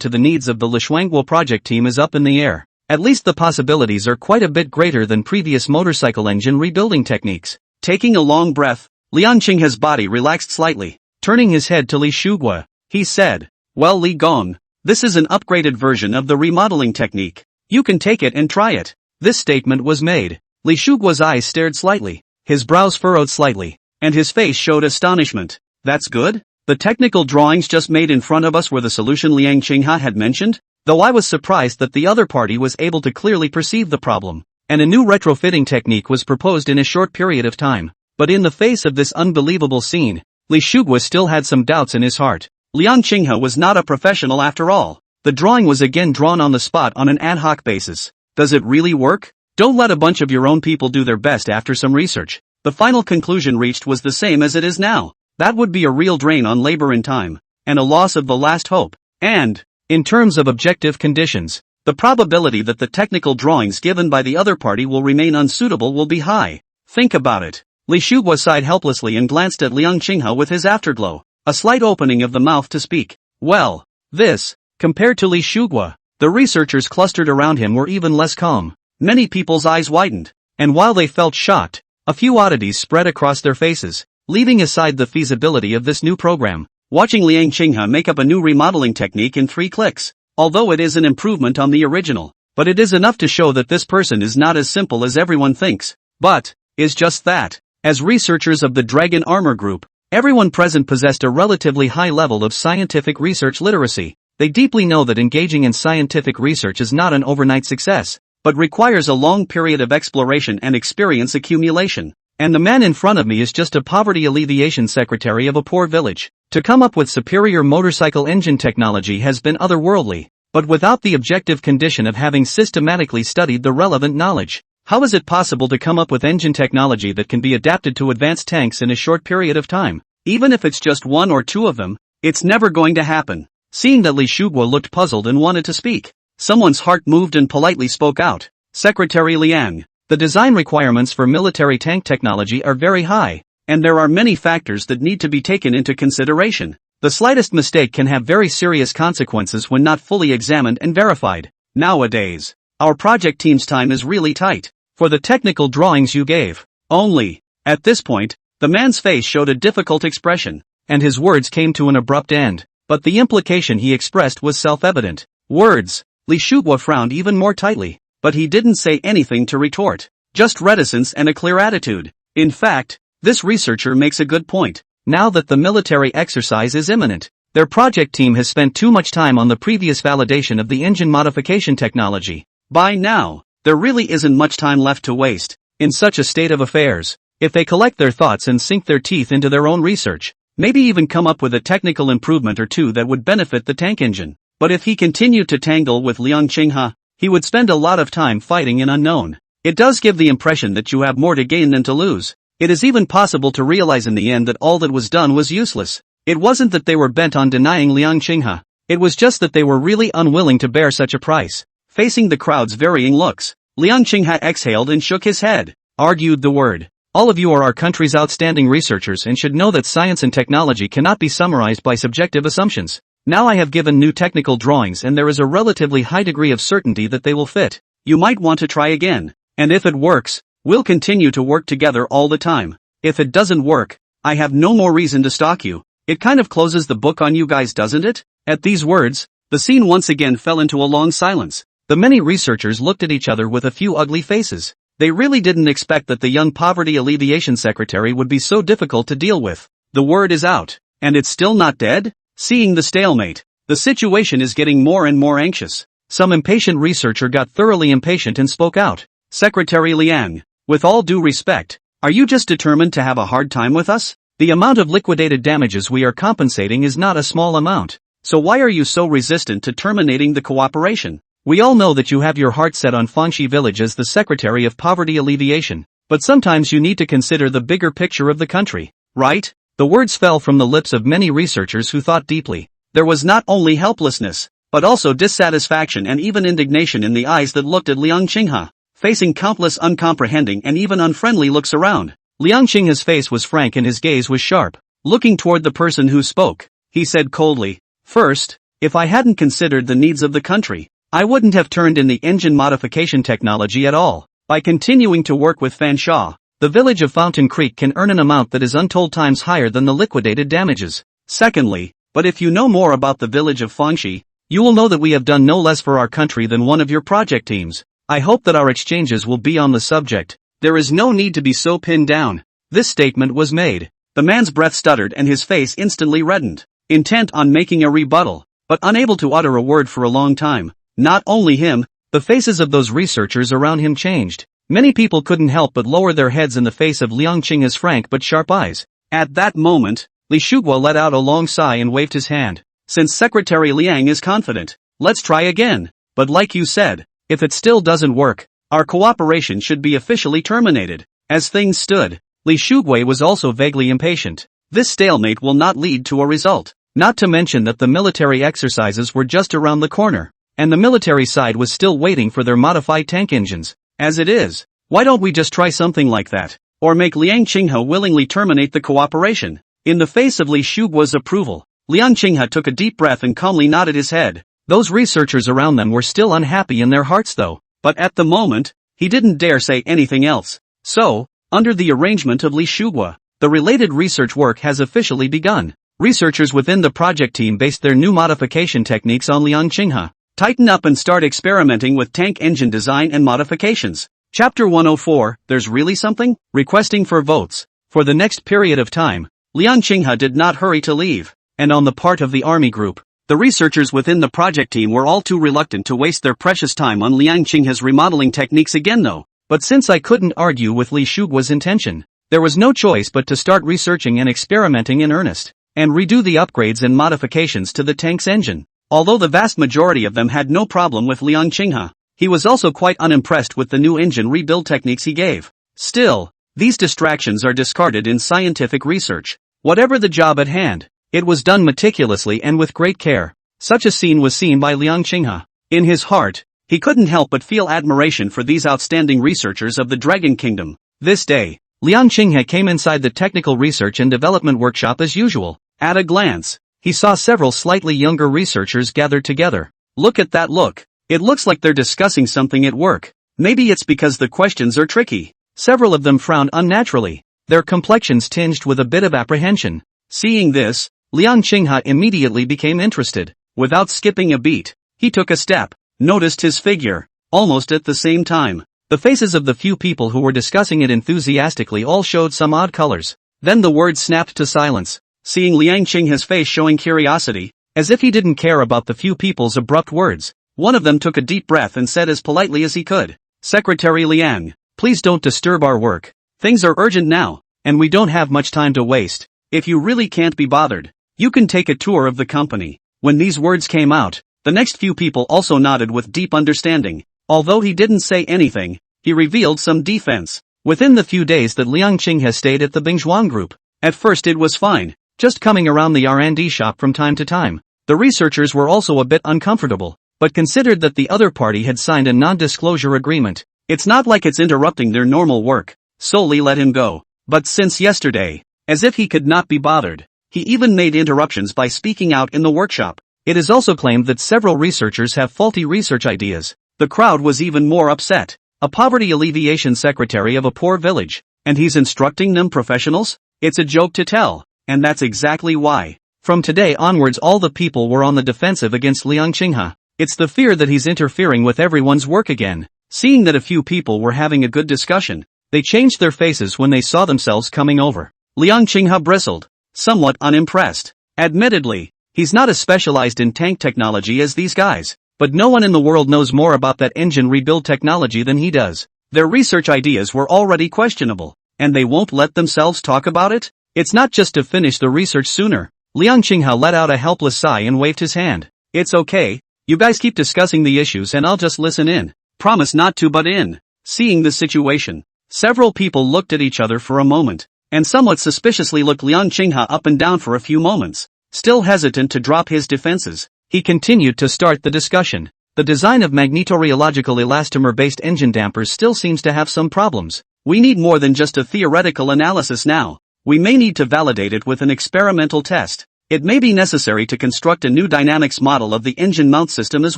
to the needs of the Lishuangguo project team is up in the air. At least the possibilities are quite a bit greater than previous motorcycle engine rebuilding techniques. Taking a long breath, Liang Qinghe's body relaxed slightly. Turning his head to Li Shuguo, he said, Well Li Gong, this is an upgraded version of the remodeling technique. You can take it and try it. This statement was made. Li Shuguo's eyes stared slightly, his brows furrowed slightly, and his face showed astonishment. That's good? The technical drawings just made in front of us were the solution Liang Qinghe had mentioned? Though I was surprised that the other party was able to clearly perceive the problem, and a new retrofitting technique was proposed in a short period of time. But in the face of this unbelievable scene, Li Shuguo still had some doubts in his heart. Liang Qinghe was not a professional after all. The drawing was again drawn on the spot on an ad hoc basis. Does it really work? Don't let a bunch of your own people do their best after some research. The final conclusion reached was the same as it is now. That would be a real drain on labor and time, and a loss of the last hope. And, in terms of objective conditions, the probability that the technical drawings given by the other party will remain unsuitable will be high. Think about it. Li Shuguo sighed helplessly and glanced at Liang Qinghe with his afterglow, a slight opening of the mouth to speak. Well, this, compared to Li Shuguo, the researchers clustered around him were even less calm. Many people's eyes widened, and while they felt shocked, a few oddities spread across their faces, leaving aside the feasibility of this new program. Watching Liang Qinghe make up a new remodeling technique in 3 clicks, although it is an improvement on the original, but it is enough to show that this person is not as simple as everyone thinks, but is just that. As researchers of the Dragon Armor Group, everyone present possessed a relatively high level of scientific research literacy. They deeply know that engaging in scientific research is not an overnight success, but requires a long period of exploration and experience accumulation. And the man in front of me is just a poverty alleviation secretary of a poor village. To come up with superior motorcycle engine technology has been otherworldly, but without the objective condition of having systematically studied the relevant knowledge. How is it possible to come up with engine technology that can be adapted to advanced tanks in a short period of time? Even if it's just 1 or 2 of them, it's never going to happen. Seeing that Li Shuguo looked puzzled and wanted to speak, someone's heart moved and politely spoke out. Secretary Liang, the design requirements for military tank technology are very high, and there are many factors that need to be taken into consideration. The slightest mistake can have very serious consequences when not fully examined and verified. Nowadays, our project team's time is really tight. For the technical drawings you gave, only. At this point, the man's face showed a difficult expression, and his words came to an abrupt end. But the implication he expressed was self-evident. Words. Li Shuguo frowned even more tightly, but he didn't say anything to retort. Just reticence and a clear attitude. In fact, this researcher makes a good point. Now that the military exercise is imminent, their project team has spent too much time on the previous validation of the engine modification technology. By now, there really isn't much time left to waste. In such a state of affairs, if they collect their thoughts and sink their teeth into their own research, maybe even come up with a technical improvement or two that would benefit the tank engine. But if he continued to tangle with Liang Qinghe, he would spend a lot of time fighting an unknown. It does give the impression that you have more to gain than to lose. It is even possible to realize in the end that all that was done was useless. It wasn't that they were bent on denying Liang Qinghe. It was just that they were really unwilling to bear such a price. facing the crowd's varying looks. Liang Qinghe exhaled and shook his head. Argued the word. All of you are our country's outstanding researchers and should know that science and technology cannot be summarized by subjective assumptions. Now I have given new technical drawings and there is a relatively high degree of certainty that they will fit. You might want to try again. And if it works, we'll continue to work together all the time. If it doesn't work, I have no more reason to stalk you. It kind of closes the book on you guys, doesn't it? At these words, the scene once again fell into a long silence. The many researchers looked at each other with a few ugly faces. They really didn't expect that the young poverty alleviation secretary would be so difficult to deal with. The word is out, and it's still not dead? Seeing the stalemate, the situation is getting more and more anxious. Some impatient researcher got thoroughly impatient and spoke out. Secretary Liang, with all due respect, are you just determined to have a hard time with us? The amount of liquidated damages we are compensating is not a small amount. So why are you so resistant to terminating the cooperation? We all know that you have your heart set on Fangxi Village as the Secretary of Poverty Alleviation, but sometimes you need to consider the bigger picture of the country, right? The words fell from the lips of many researchers who thought deeply. There was not only helplessness, but also dissatisfaction and even indignation in the eyes that looked at Liang Qinghe, facing countless uncomprehending and even unfriendly looks around. Liang Qinghe's face was frank and his gaze was sharp. Looking toward the person who spoke, he said coldly, "First, if I hadn't considered the needs of the country, I wouldn't have turned in the engine modification technology at all. By continuing to work with Fanshawe, the village of Fountain Creek can earn an amount that is untold times higher than the liquidated damages. Secondly, but if you know more about the village of Fangxi, you will know that we have done no less for our country than one of your project teams. I hope that our exchanges will be on the subject. There is no need to be so pinned down." This statement was made. The man's breath stuttered and his face instantly reddened, intent on making a rebuttal, but unable to utter a word for a long time. Not only him, the faces of those researchers around him changed. Many people couldn't help but lower their heads in the face of Liang Qinghe's frank but sharp eyes. At that moment, Li Shuguo let out a long sigh and waved his hand. "Since Secretary Liang is confident, let's try again. But like you said, if it still doesn't work, our cooperation should be officially terminated." As things stood, Li Shuguo was also vaguely impatient. This stalemate will not lead to a result. Not to mention that the military exercises were just around the corner, and the military side was still waiting for their modified tank engines. As it is, why don't we just try something like that? Or make Liang Qinghe willingly terminate the cooperation? In the face of Li Shuguo's approval, Liang Qinghe took a deep breath and calmly nodded his head. Those researchers around them were still unhappy in their hearts though, but at the moment, he didn't dare say anything else. So, under the arrangement of Li Shuguo, the related research work has officially begun. Researchers within the project team based their new modification techniques on Liang Qinghe. Tighten up and start experimenting with tank engine design and modifications. Chapter 104, There's Really Something? Requesting for votes. For the next period of time, Liang Qinghe did not hurry to leave, and on the part of the army group, the researchers within the project team were all too reluctant to waste their precious time on Liang Qinghe's remodeling techniques again though. But since I couldn't argue with Li Shuguo's intention, there was no choice but to start researching and experimenting in earnest, and redo the upgrades and modifications to the tank's engine. Although the vast majority of them had no problem with Liang Qinghe, he was also quite unimpressed with the new engine rebuild techniques he gave. Still, these distractions are discarded in scientific research. Whatever the job at hand, it was done meticulously and with great care. Such a scene was seen by Liang Qinghe. In his heart, he couldn't help but feel admiration for these outstanding researchers of the Dragon Kingdom. This day, Liang Qinghe came inside the technical research and development workshop as usual. At a glance, he saw several slightly younger researchers gathered together. Look at that look. It looks like they're discussing something at work. Maybe it's because the questions are tricky. Several of them frowned unnaturally, their complexions tinged with a bit of apprehension. Seeing this, Liang Qinghe immediately became interested. Without skipping a beat, he took a step, noticed his figure. Almost at the same time, the faces of the few people who were discussing it enthusiastically all showed some odd colors. Then the words snapped to silence. Seeing Liang Qinghe's face showing curiosity, as if he didn't care about the few people's abrupt words, one of them took a deep breath and said as politely as he could, "Secretary Liang, please don't disturb our work. Things are urgent now, and we don't have much time to waste. If you really can't be bothered, you can take a tour of the company." When these words came out, the next few people also nodded with deep understanding. Although he didn't say anything, he revealed some defense. Within the few days that Liang Qinghe stayed at the Bingzhuang group, at first it was fine, just coming around the R&D shop from time to time. The researchers were also a bit uncomfortable, but considered that the other party had signed a non-disclosure agreement. It's not like it's interrupting their normal work, so Lee let him go. But since yesterday, as if he could not be bothered, he even made interruptions by speaking out in the workshop. It is also claimed that several researchers have faulty research ideas. The crowd was even more upset. A poverty alleviation secretary of a poor village, and he's instructing them professionals? It's a joke to tell, and that's exactly why. From today onwards all the people were on the defensive against Liang Qinghe. It's the fear that he's interfering with everyone's work again. Seeing that a few people were having a good discussion, they changed their faces when they saw themselves coming over. Liang Qinghe bristled, somewhat unimpressed. Admittedly, he's not as specialized in tank technology as these guys, but no one in the world knows more about that engine rebuild technology than he does. Their research ideas were already questionable, and they won't let themselves talk about it? It's not just to finish the research sooner. Liang Qinghe let out a helpless sigh and waved his hand. It's okay, you guys keep discussing the issues and I'll just listen in. Promise not to butt in. Seeing the situation, several people looked at each other for a moment, and somewhat suspiciously looked Liang Qinghe up and down for a few moments. Still hesitant to drop his defenses, he continued to start the discussion. The design of magnetorheological elastomer-based engine dampers still seems to have some problems. We need more than just a theoretical analysis now. We may need to validate it with an experimental test. It may be necessary to construct a new dynamics model of the engine mount system as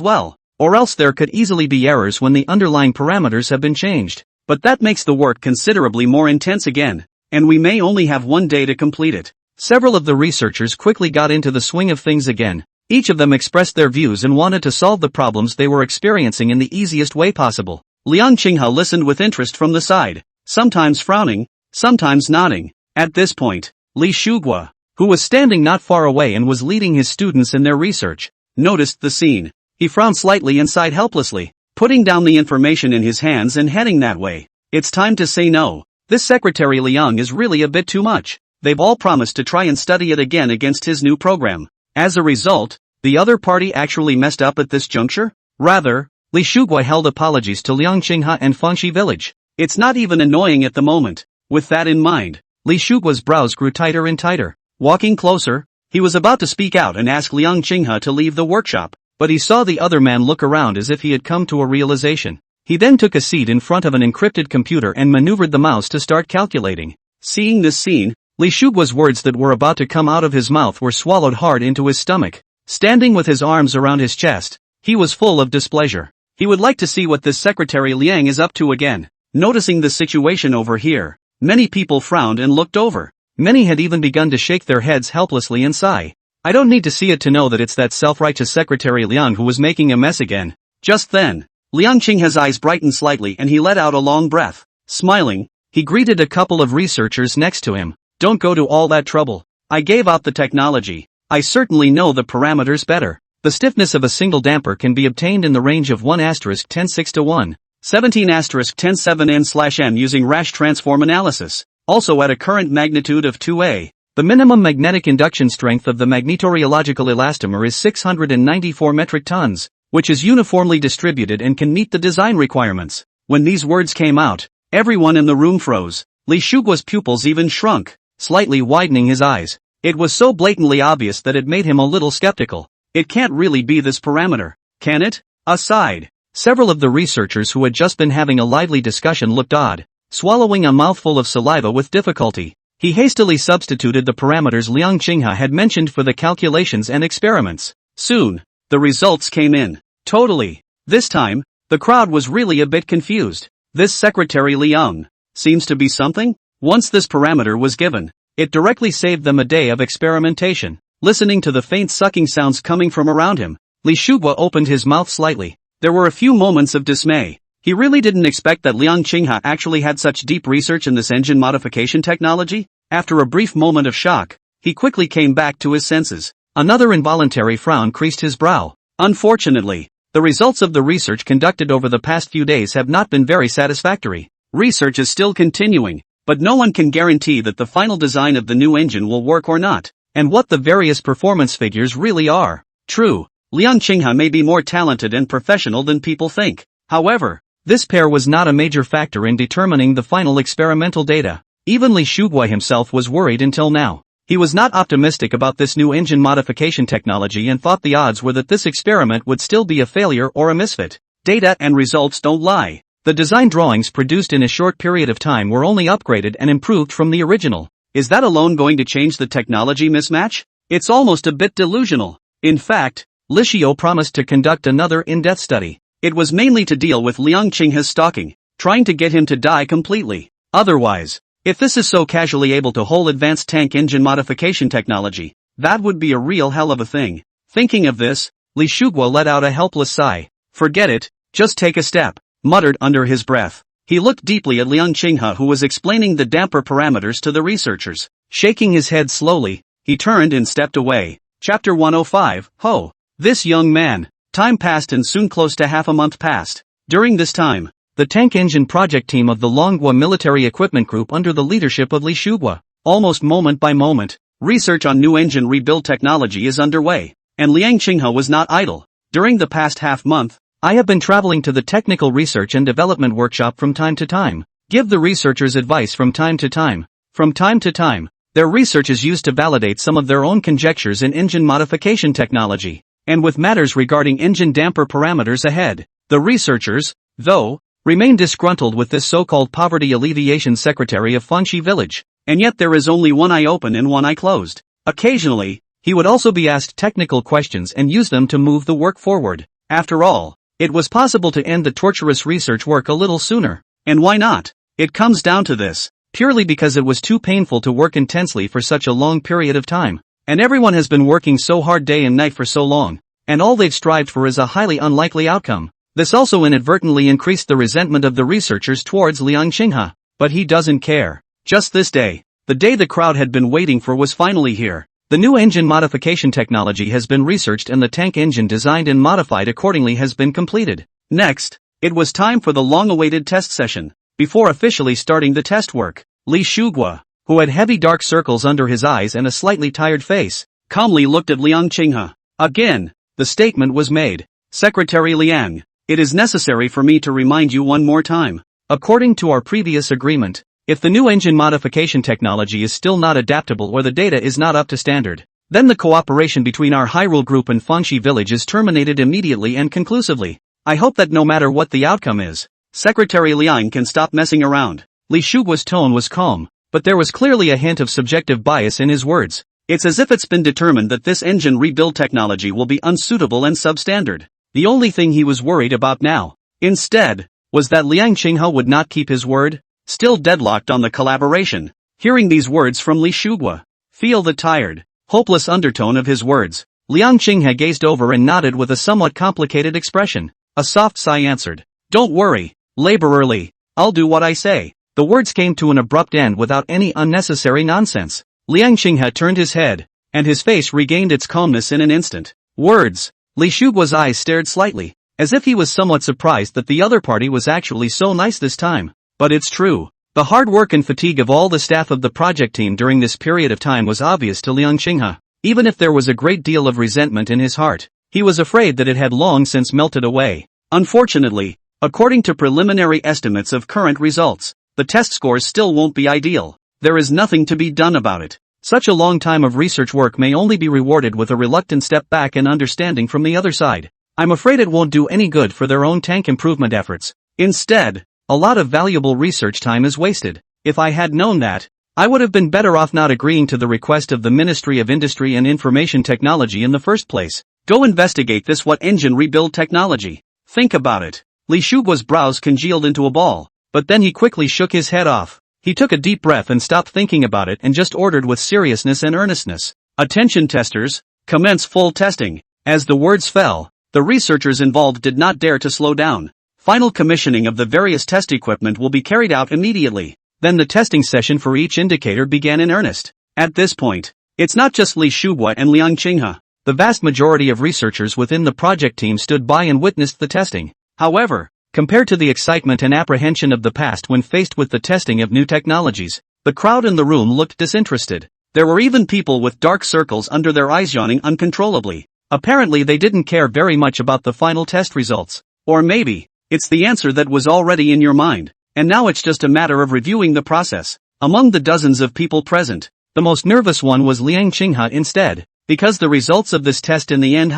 well, or else there could easily be errors when the underlying parameters have been changed. But that makes the work considerably more intense again, and we may only have one day to complete it. Several of the researchers quickly got into the swing of things again. Each of them expressed their views and wanted to solve the problems they were experiencing in the easiest way possible. Liang Qinghe listened with interest from the side, sometimes frowning, sometimes nodding. At this point, Li Shugua, who was standing not far away and was leading his students in their research, noticed the scene. He frowned slightly and sighed helplessly, putting down the information in his hands and heading that way. It's time to say no. This Secretary Liang is really a bit too much. They've all promised to try and study it again against his new program. As a result, the other party actually messed up at this juncture? Rather, Li Shugua held apologies to Liang Qinghe and Fengxi village. It's not even annoying at the moment. With that in mind, Li Shugua's brows grew tighter and tighter. Walking closer, he was about to speak out and ask Liang Qinghe to leave the workshop, but he saw the other man look around as if he had come to a realization. He then took a seat in front of an encrypted computer and maneuvered the mouse to start calculating. Seeing this scene, Li Shugua's words that were about to come out of his mouth were swallowed hard into his stomach. Standing with his arms around his chest, he was full of displeasure. He would like to see what this Secretary Liang is up to again. Noticing the situation over here, many people frowned and looked over. Many had even begun to shake their heads helplessly and sigh. I don't need to see it to know that it's that self-righteous Secretary Liang who was making a mess again. Just then, Liang Qinghe's eyes brightened slightly and he let out a long breath. Smiling, he greeted a couple of researchers next to him. Don't go to all that trouble. I gave out the technology. I certainly know the parameters better. The stiffness of a single damper can be obtained in the range of 1*10⁶ to 1. 17*10⁷n/n using Rasch transform analysis, also at a current magnitude of 2A. The minimum magnetic induction strength of the magnetorheological elastomer is 694 metric tons, which is uniformly distributed and can meet the design requirements. When these words came out, everyone in the room froze. Li Shugua's pupils even shrunk, slightly widening his eyes. It was so blatantly obvious that it made him a little skeptical. It can't really be this parameter, can it? Aside. Several of the researchers who had just been having a lively discussion looked odd, swallowing a mouthful of saliva with difficulty. He hastily substituted the parameters Liang Qinghe had mentioned for the calculations and experiments. Soon, the results came in. Totally. This time, the crowd was really a bit confused. This Secretary Liang seems to be something? Once this parameter was given, it directly saved them a day of experimentation. Listening to the faint sucking sounds coming from around him, Li Shugua opened his mouth slightly. There were a few moments of dismay. He really didn't expect that Liang Qinghe actually had such deep research in this engine modification technology. After a brief moment of shock, he quickly came back to his senses. Another involuntary frown creased his brow. Unfortunately, the results of the research conducted over the past few days have not been very satisfactory. Research is still continuing, but no one can guarantee that the final design of the new engine will work or not, and what the various performance figures really are. True, Liang Qinghe may be more talented and professional than people think. However, this pair was not a major factor in determining the final experimental data. Even Li Shugua himself was worried until now. He was not optimistic about this new engine modification technology and thought the odds were that this experiment would still be a failure or a misfit. Data and results don't lie. The design drawings produced in a short period of time were only upgraded and improved from the original. Is that alone going to change the technology mismatch? It's almost a bit delusional. In fact, Li Xiu promised to conduct another in-depth study. It was mainly to deal with Liang Qinghe's stalking, trying to get him to die completely. Otherwise, if this is so casually able to hold advanced tank engine modification technology, that would be a real hell of a thing. Thinking of this, Li Shuguo let out a helpless sigh. Forget it, just take a step, muttered under his breath. He looked deeply at Liang Qinghe, who was explaining the damper parameters to the researchers. Shaking his head slowly, he turned and stepped away. Chapter 105, Ho! This young man. Time passed and soon close to half a month passed. During this time, the tank engine project team of the Longhua Military Equipment Group under the leadership of Li Shuguo, almost moment by moment, research on new engine rebuild technology is underway, and Liang Qinghe was not idle. During the past half-month, I have been traveling to the Technical Research and Development Workshop from time to time, give the researchers advice from time to time. From time to time, their research is used to validate some of their own conjectures in engine modification technology, and with matters regarding engine damper parameters ahead. The researchers, though, remain disgruntled with this so-called poverty alleviation secretary of Fengxi village, and yet there is only one eye open and one eye closed. Occasionally, he would also be asked technical questions and use them to move the work forward. After all, it was possible to end the torturous research work a little sooner. And why not? It comes down to this, purely because it was too painful to work intensely for such a long period of time. And everyone has been working so hard day and night for so long, and all they've strived for is a highly unlikely outcome. This also inadvertently increased the resentment of the researchers towards Liang Qinghe. But he doesn't care. Just this day, the day the crowd had been waiting for, was finally here. The new engine modification technology has been researched and the tank engine designed and modified accordingly has been completed. Next, it was time for the long-awaited test session. Before officially starting the test work, Li Shuguo, who had heavy dark circles under his eyes and a slightly tired face, calmly looked at Liang Qinghe. Again, the statement was made. Secretary Liang, it is necessary for me to remind you one more time. According to our previous agreement, if the new engine modification technology is still not adaptable or the data is not up to standard, then the cooperation between our Hyrule Group and Fengxi Village is terminated immediately and conclusively. I hope that no matter what the outcome is, Secretary Liang can stop messing around. Li Shuguo's tone was calm, but there was clearly a hint of subjective bias in his words. It's as if it's been determined that this engine rebuild technology will be unsuitable and substandard. The only thing he was worried about now, instead, was that Liang Qinghe would not keep his word, still deadlocked on the collaboration. Hearing these words from Li Shuguo, feel the tired, hopeless undertone of his words, Liang Qinghe gazed over and nodded with a somewhat complicated expression. A soft sigh answered, "Don't worry, laborer Li, I'll do what I say." The words came to an abrupt end without any unnecessary nonsense. Liang Qinghe turned his head, and his face regained its calmness in an instant. Words. Li Shuguo's eyes stared slightly, as if he was somewhat surprised that the other party was actually so nice this time. But it's true. The hard work and fatigue of all the staff of the project team during this period of time was obvious to Liang Qinghe. Even if there was a great deal of resentment in his heart, he was afraid that it had long since melted away. Unfortunately, according to preliminary estimates of current results, the test scores still won't be ideal. There is nothing to be done about it. Such a long time of research work may only be rewarded with a reluctant step back and understanding from the other side. I'm afraid it won't do any good for their own tank improvement efforts. Instead, a lot of valuable research time is wasted. If I had known that, I would have been better off not agreeing to the request of the Ministry of Industry and Information Technology in the first place. Go investigate this what engine rebuild technology. Think about it. Li Shuguo's brows congealed into a ball, but then he quickly shook his head off. He took a deep breath and stopped thinking about it and just ordered with seriousness and earnestness. Attention testers, commence full testing. As the words fell, the researchers involved did not dare to slow down. Final commissioning of the various test equipment will be carried out immediately. Then the testing session for each indicator began in earnest. At this point, it's not just Li Shuguo and Liang Qinghe. The vast majority of researchers within the project team stood by and witnessed the testing. However, compared to the excitement and apprehension of the past when faced with the testing of new technologies, the crowd in the room looked disinterested. There were even people with dark circles under their eyes yawning uncontrollably. Apparently they didn't care very much about the final test results. Or maybe, it's the answer that was already in your mind, and now it's just a matter of reviewing the process. Among the dozens of people present, The most nervous one was Liang Qinghe instead, because the results of this test in the end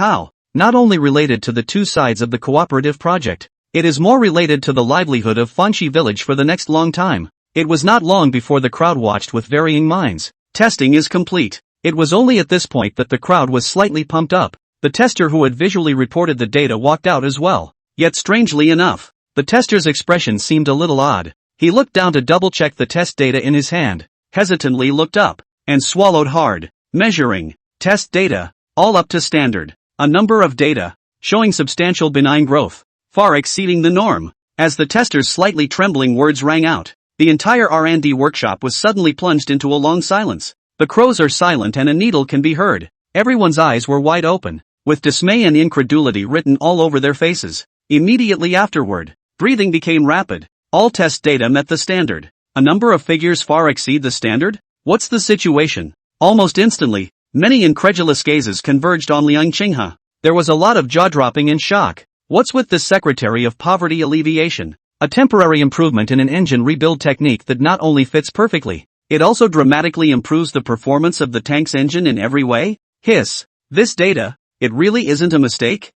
not only related to the two sides of the cooperative project, it is more related to the livelihood of Fanxi village for the next long time. It was not long before the crowd watched with varying minds. Testing is complete. It was only at this point that the crowd was slightly pumped up. The tester who had visually reported the data walked out as well. Yet strangely enough, the tester's expression seemed a little odd. He looked down to double-check the test data in his hand, hesitantly looked up, and swallowed hard. Measuring. Test data. All up to standard. A number of data, showing substantial benign growth, far exceeding the norm. As the tester's slightly trembling words rang out, the entire R&D workshop was suddenly plunged into a long silence. The crows are silent and a needle can be heard. Everyone's eyes were wide open, with dismay and incredulity written all over their faces. Immediately afterward, breathing became rapid. All test data met the standard. A number of figures far exceed the standard? What's the situation? Almost instantly, many incredulous gazes converged on Liang Qinghe. There was a lot of jaw-dropping and shock. What's with this Secretary of Poverty Alleviation? A temporary improvement in an engine rebuild technique that not only fits perfectly, it also dramatically improves the performance of the tank's engine in every way? Hiss. This data, it really isn't a mistake?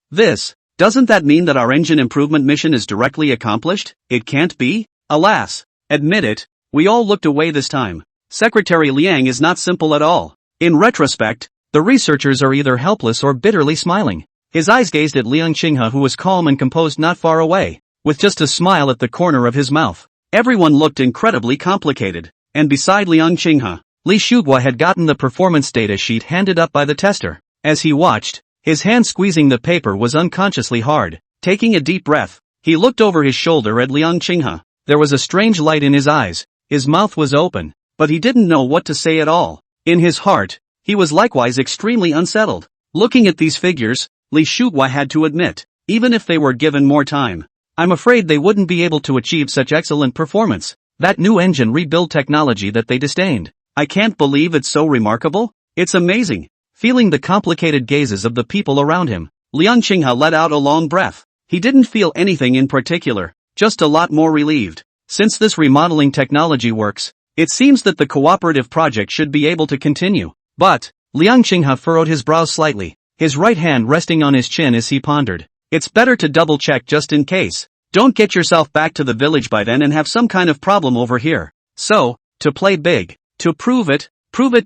Doesn't that mean that our engine improvement mission is directly accomplished? It can't be? Alas. Admit it, we all looked away this time. Secretary Liang is not simple at all. In retrospect, the researchers are either helpless or bitterly smiling. His eyes gazed at Liang Qinghe, who was calm and composed not far away, with just a smile at the corner of his mouth. Everyone looked incredibly complicated, and beside Liang Qinghe, Li Shuguo had gotten the performance data sheet handed up by the tester. As he watched, his hand squeezing the paper was unconsciously hard. Taking a deep breath, he looked over his shoulder at Liang Qinghe. There was a strange light in his eyes. His mouth was open, but he didn't know what to say at all. In his heart, he was likewise extremely unsettled. Looking at these figures, Li Shuguo had to admit, even if they were given more time, I'm afraid they wouldn't be able to achieve such excellent performance. That new engine rebuild technology that they disdained. I can't believe it's so remarkable. It's amazing. Feeling the complicated gazes of the people around him, Liang Qinghe let out a long breath. He didn't feel anything in particular, just a lot more relieved. Since this remodeling technology works, it seems that the cooperative project should be able to continue. But, Liang Qinghe furrowed his brows slightly, his right hand resting on his chin as he pondered. It's better to double-check just in case. Don't get yourself back to the village by then and have some kind of problem over here. So, to play big, to prove it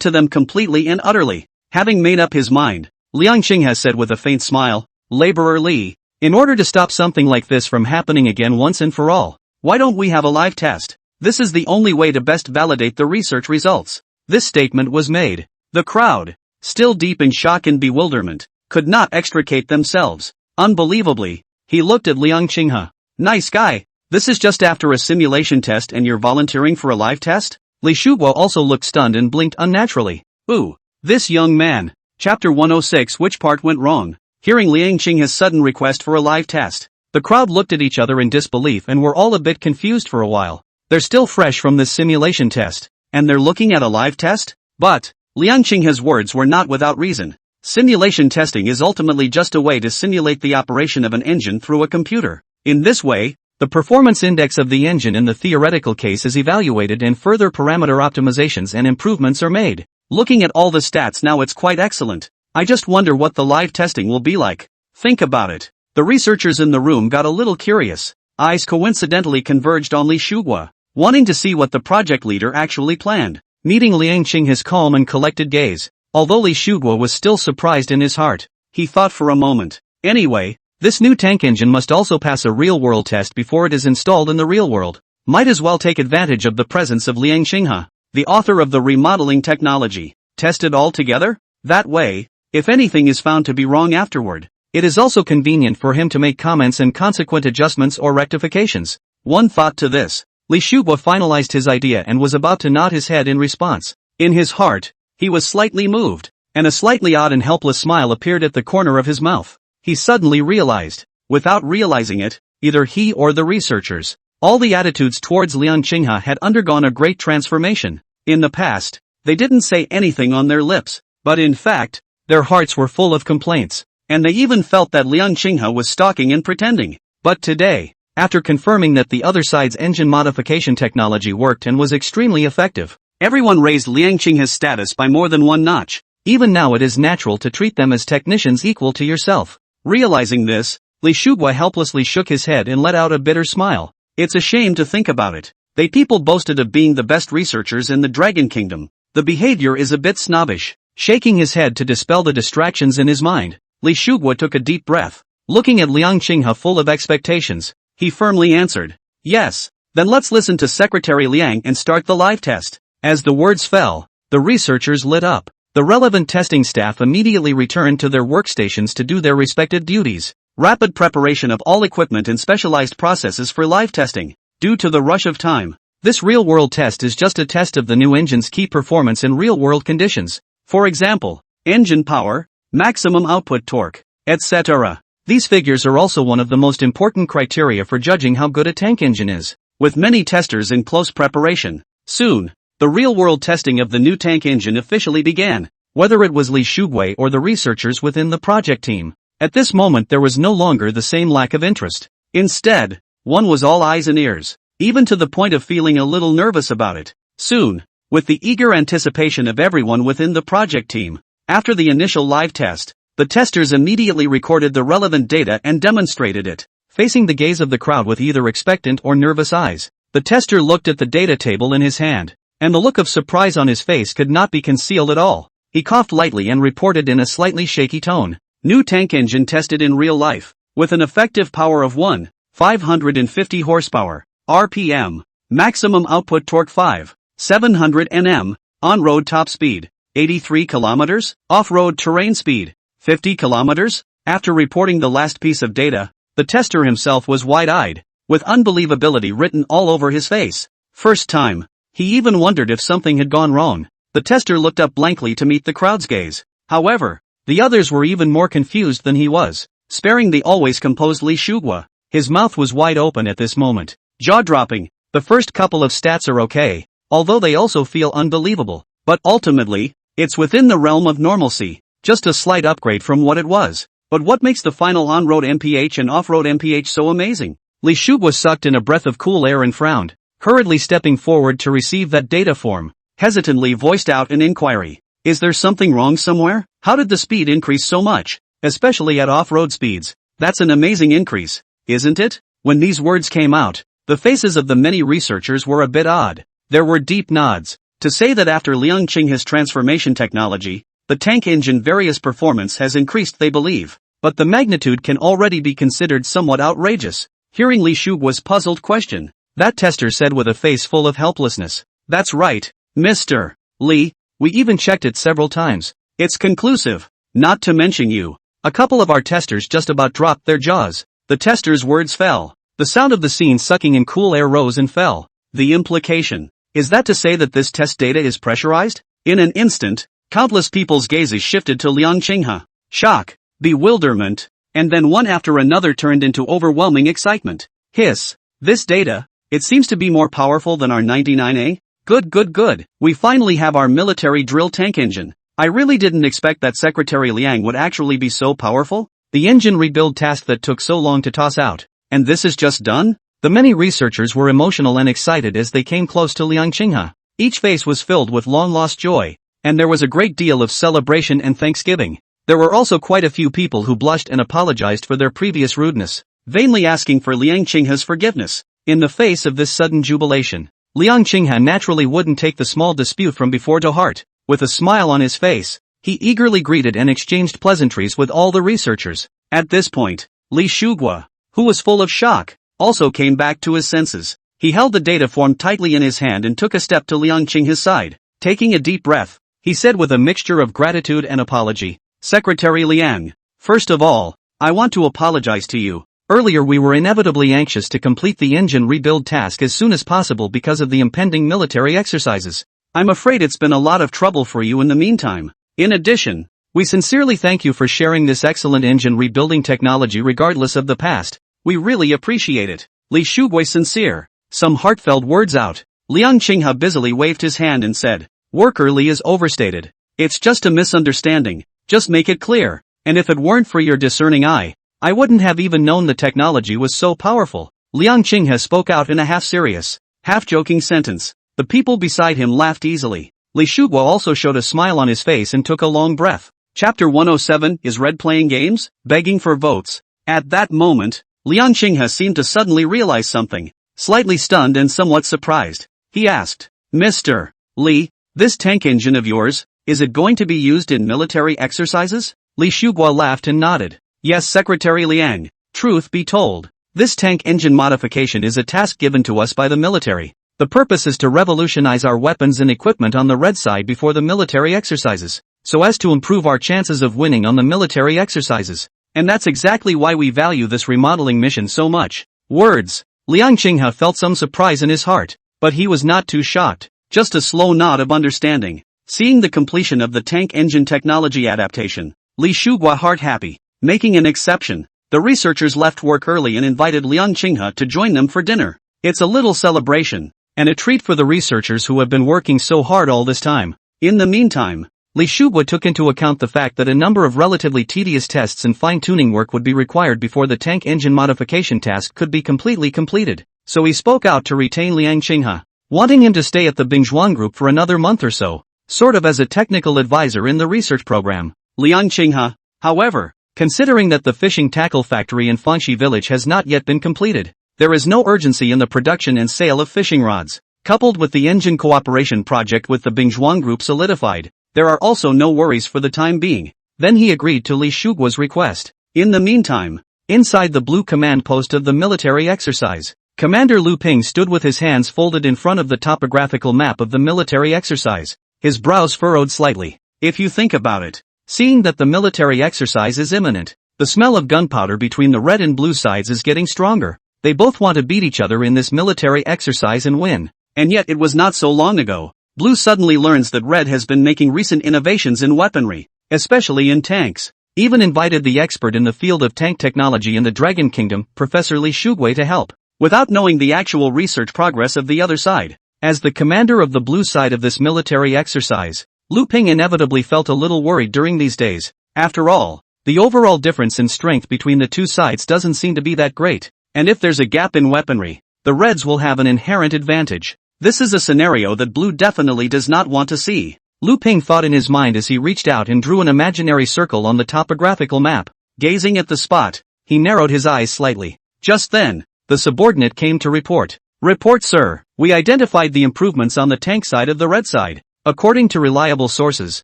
to them completely and utterly. Having made up his mind, Liang Qinghe said with a faint smile, Laborer Li, in order to stop something like this from happening again once and for all, why don't we have a live test? This is the only way to best validate the research results. This statement was made. The crowd, still deep in shock and bewilderment, could not extricate themselves. Unbelievably, he looked at Liang Qinghe. Nice guy. This is just after a simulation test and you're volunteering for a live test? Li Shuguo also looked stunned and blinked unnaturally. Ooh, this young man. Chapter 106. Which part went wrong? Hearing Liang Qinghe's sudden request for a live test, the crowd looked at each other in disbelief and were all a bit confused for a while. They're still fresh from this simulation test, and they're looking at a live test? But, Liang Qinghe's words were not without reason. Simulation testing is ultimately just a way to simulate the operation of an engine through a computer. In this way, the performance index of the engine in the theoretical case is evaluated and further parameter optimizations and improvements are made. Looking at all the stats now, it's quite excellent. I just wonder what the live testing will be like. Think about it. The researchers in the room got a little curious. Eyes coincidentally converged on Li Shuguo, wanting to see what the project leader actually planned. Meeting Liang Qinghe's calm and collected gaze, although Li Shuguo was still surprised in his heart, he thought for a moment. Anyway, this new tank engine must also pass a real-world test before it is installed in the real world. Might as well take advantage of the presence of Liang Qinghe, the author of the remodeling technology. Test it all together? That way, if anything is found to be wrong afterward, it is also convenient for him to make comments and consequent adjustments or rectifications. One thought to this. Li Shuguo finalized his idea and was about to nod his head in response. In his heart, he was slightly moved, and a slightly odd and helpless smile appeared at the corner of his mouth. He suddenly realized, without realizing it, either he or the researchers, all the attitudes towards Liang Qinghe had undergone a great transformation. In the past, they didn't say anything on their lips, but in fact, their hearts were full of complaints, and they even felt that Liang Qinghe was stalking and pretending. But today, after confirming that the other side's engine modification technology worked and was extremely effective, Everyone raised Liang Qinghe's status by more than one notch. Even now it is natural to treat them as technicians equal to yourself. Realizing this, Li Shugua helplessly shook his head and let out a bitter smile. It's a shame to think about it. They people boasted of being the best researchers in the Dragon Kingdom. The behavior is a bit snobbish. Shaking his head to dispel the distractions in his mind, Li Shugua took a deep breath. Looking at Liang Qinghe full of expectations, he firmly answered, "Yes, then let's listen to Secretary Liang and start the live test." As the words fell, the researchers lit up. The relevant testing staff immediately returned to their workstations to do their respected duties. Rapid preparation of all equipment and specialized processes for live testing. Due to the rush of time, this real-world test is just a test of the new engine's key performance in real-world conditions. For example, engine power, maximum output torque, etc. These figures are also one of the most important criteria for judging how good a tank engine is. With many testers in close preparation, soon, the real-world testing of the new tank engine officially began. Whether it was Li Shugua or the researchers within the project team, at this moment there was no longer the same lack of interest. Instead, one was all eyes and ears, even to the point of feeling a little nervous about it. Soon, with the eager anticipation of everyone within the project team, after the initial live test, the testers immediately recorded the relevant data and demonstrated it. Facing the gaze of the crowd with either expectant or nervous eyes, the tester looked at the data table in his hand, and the look of surprise on his face could not be concealed at all. He coughed lightly and reported in a slightly shaky tone. New tank engine tested in real life, with an effective power of 1,550 horsepower, RPM, maximum output torque 5,700 Nm, on-road top speed, 83 km, off-road terrain speed, 50 km. After reporting the last piece of data, the tester himself was wide-eyed, with unbelievability written all over his face. First time, he even wondered if something had gone wrong. The tester looked up blankly to meet the crowd's gaze. However, the others were even more confused than he was. Sparing the always composed Li Shugua, his mouth was wide open at this moment, jaw-dropping. The first couple of stats are okay, although they also feel unbelievable. But ultimately, it's within the realm of normalcy, just a slight upgrade from what it was. But what makes the final on-road MPH and off-road MPH so amazing? Li Shugua sucked in a breath of cool air and frowned, hurriedly stepping forward to receive that data form, hesitantly voiced out an inquiry. Is there something wrong somewhere? How did the speed increase so much? Especially at off-road speeds. That's an amazing increase, isn't it? When these words came out, the faces of the many researchers were a bit odd. There were deep nods. To say that after Liang Qinghe's transformation technology, the tank engine various performance has increased they believe, but the magnitude can already be considered somewhat outrageous. Hearing Li Shugua's puzzled question, that tester said with a face full of helplessness, "That's right, Mr. Li. We even checked it several times. It's conclusive. Not to mention you." A couple of our testers just about dropped their jaws. The tester's words fell. The sound of the scene sucking in cool air rose and fell. The implication. Is that to say that this test data is pressurized? In an instant, countless people's gazes shifted to Liang Qinghe. Shock, bewilderment, and then one after another turned into overwhelming excitement. Hiss. This data, it seems to be more powerful than our 99A? Good. We finally have our military drill tank engine. I really didn't expect that Secretary Liang would actually be so powerful. The engine rebuild task that took so long to toss out. And this is just done? The many researchers were emotional and excited as they came close to Liang Qinghe. Each face was filled with long-lost joy, and there was a great deal of celebration and thanksgiving. There were also quite a few people who blushed and apologized for their previous rudeness, vainly asking for Liang Qinghe's forgiveness. In the face of this sudden jubilation, Liang Qinghe naturally wouldn't take the small dispute from before to heart. With a smile on his face, he eagerly greeted and exchanged pleasantries with all the researchers. At this point, Li Shugua, who was full of shock, also came back to his senses. He held the data form tightly in his hand and took a step to Liang Qinghe's side. Taking a deep breath, he said with a mixture of gratitude and apology, "Secretary Liang, first of all, I want to apologize to you. Earlier we were inevitably anxious to complete the engine rebuild task as soon as possible because of the impending military exercises. I'm afraid it's been a lot of trouble for you in the meantime. In addition, we sincerely thank you for sharing this excellent engine rebuilding technology regardless of the past. We really appreciate it." Li Shugua sincere, some heartfelt words out. Liang Qinghe busily waved his hand and said, "Worker Li is overstated. It's just a misunderstanding. Just make it clear. And if it weren't for your discerning eye, I wouldn't have even known the technology was so powerful." Liang Qinghe spoke out in a half-serious, half-joking sentence. The people beside him laughed easily. Li Shuguo also showed a smile on his face and took a long breath. Chapter 107, Is Red Playing Games? Begging for votes. At that moment, Liang Qinghe seemed to suddenly realize something. Slightly stunned and somewhat surprised, he asked, Mr. Li, this tank engine of yours, is it going to be used in military exercises? Li Shuguo laughed and nodded. Yes, Secretary Liang. Truth be told, this tank engine modification is a task given to us by the military. The purpose is to revolutionize our weapons and equipment on the red side before the military exercises, so as to improve our chances of winning on the military exercises. And that's exactly why we value this remodeling mission so much. Words. Liang Qinghe felt some surprise in his heart, but he was not too shocked, just a slow nod of understanding. Seeing the completion of the tank engine technology adaptation, Li Shuguo heart happy. Making an exception, the researchers left work early and invited Liang Qinghe to join them for dinner. It's a little celebration, and a treat for the researchers who have been working so hard all this time. In the meantime, Li Shuguo took into account the fact that a number of relatively tedious tests and fine-tuning work would be required before the tank engine modification task could be completely completed, so he spoke out to retain Liang Qinghe, wanting him to stay at the Bingzhuang group for another month or so, sort of as a technical advisor in the research program. Liang Qinghe, however, considering that the fishing tackle factory in Fanxi village has not yet been completed, there is no urgency in the production and sale of fishing rods. Coupled with the engine cooperation project with the Bingzhuang group solidified, there are also no worries for the time being. Then he agreed to Li Shuguo's request. In the meantime, inside the blue command post of the military exercise, Commander Lu Ping stood with his hands folded in front of the topographical map of the military exercise, his brows furrowed slightly. If you think about it, seeing that the military exercise is imminent, the smell of gunpowder between the red and blue sides is getting stronger. They both want to beat each other in this military exercise and win. And yet it was not so long ago, Blue suddenly learns that Red has been making recent innovations in weaponry, especially in tanks. Even invited the expert in the field of tank technology in the Dragon Kingdom, Professor Li Shuguo, to help, without knowing the actual research progress of the other side. As the commander of the blue side of this military exercise, Lu Ping inevitably felt a little worried during these days. After all, the overall difference in strength between the two sides doesn't seem to be that great. And if there's a gap in weaponry, the Reds will have an inherent advantage. This is a scenario that Blue definitely does not want to see. Lu Ping thought in his mind as he reached out and drew an imaginary circle on the topographical map. Gazing at the spot, he narrowed his eyes slightly. Just then, the subordinate came to report. Report, sir. We identified the improvements on the tank side of the Red side. According to reliable sources,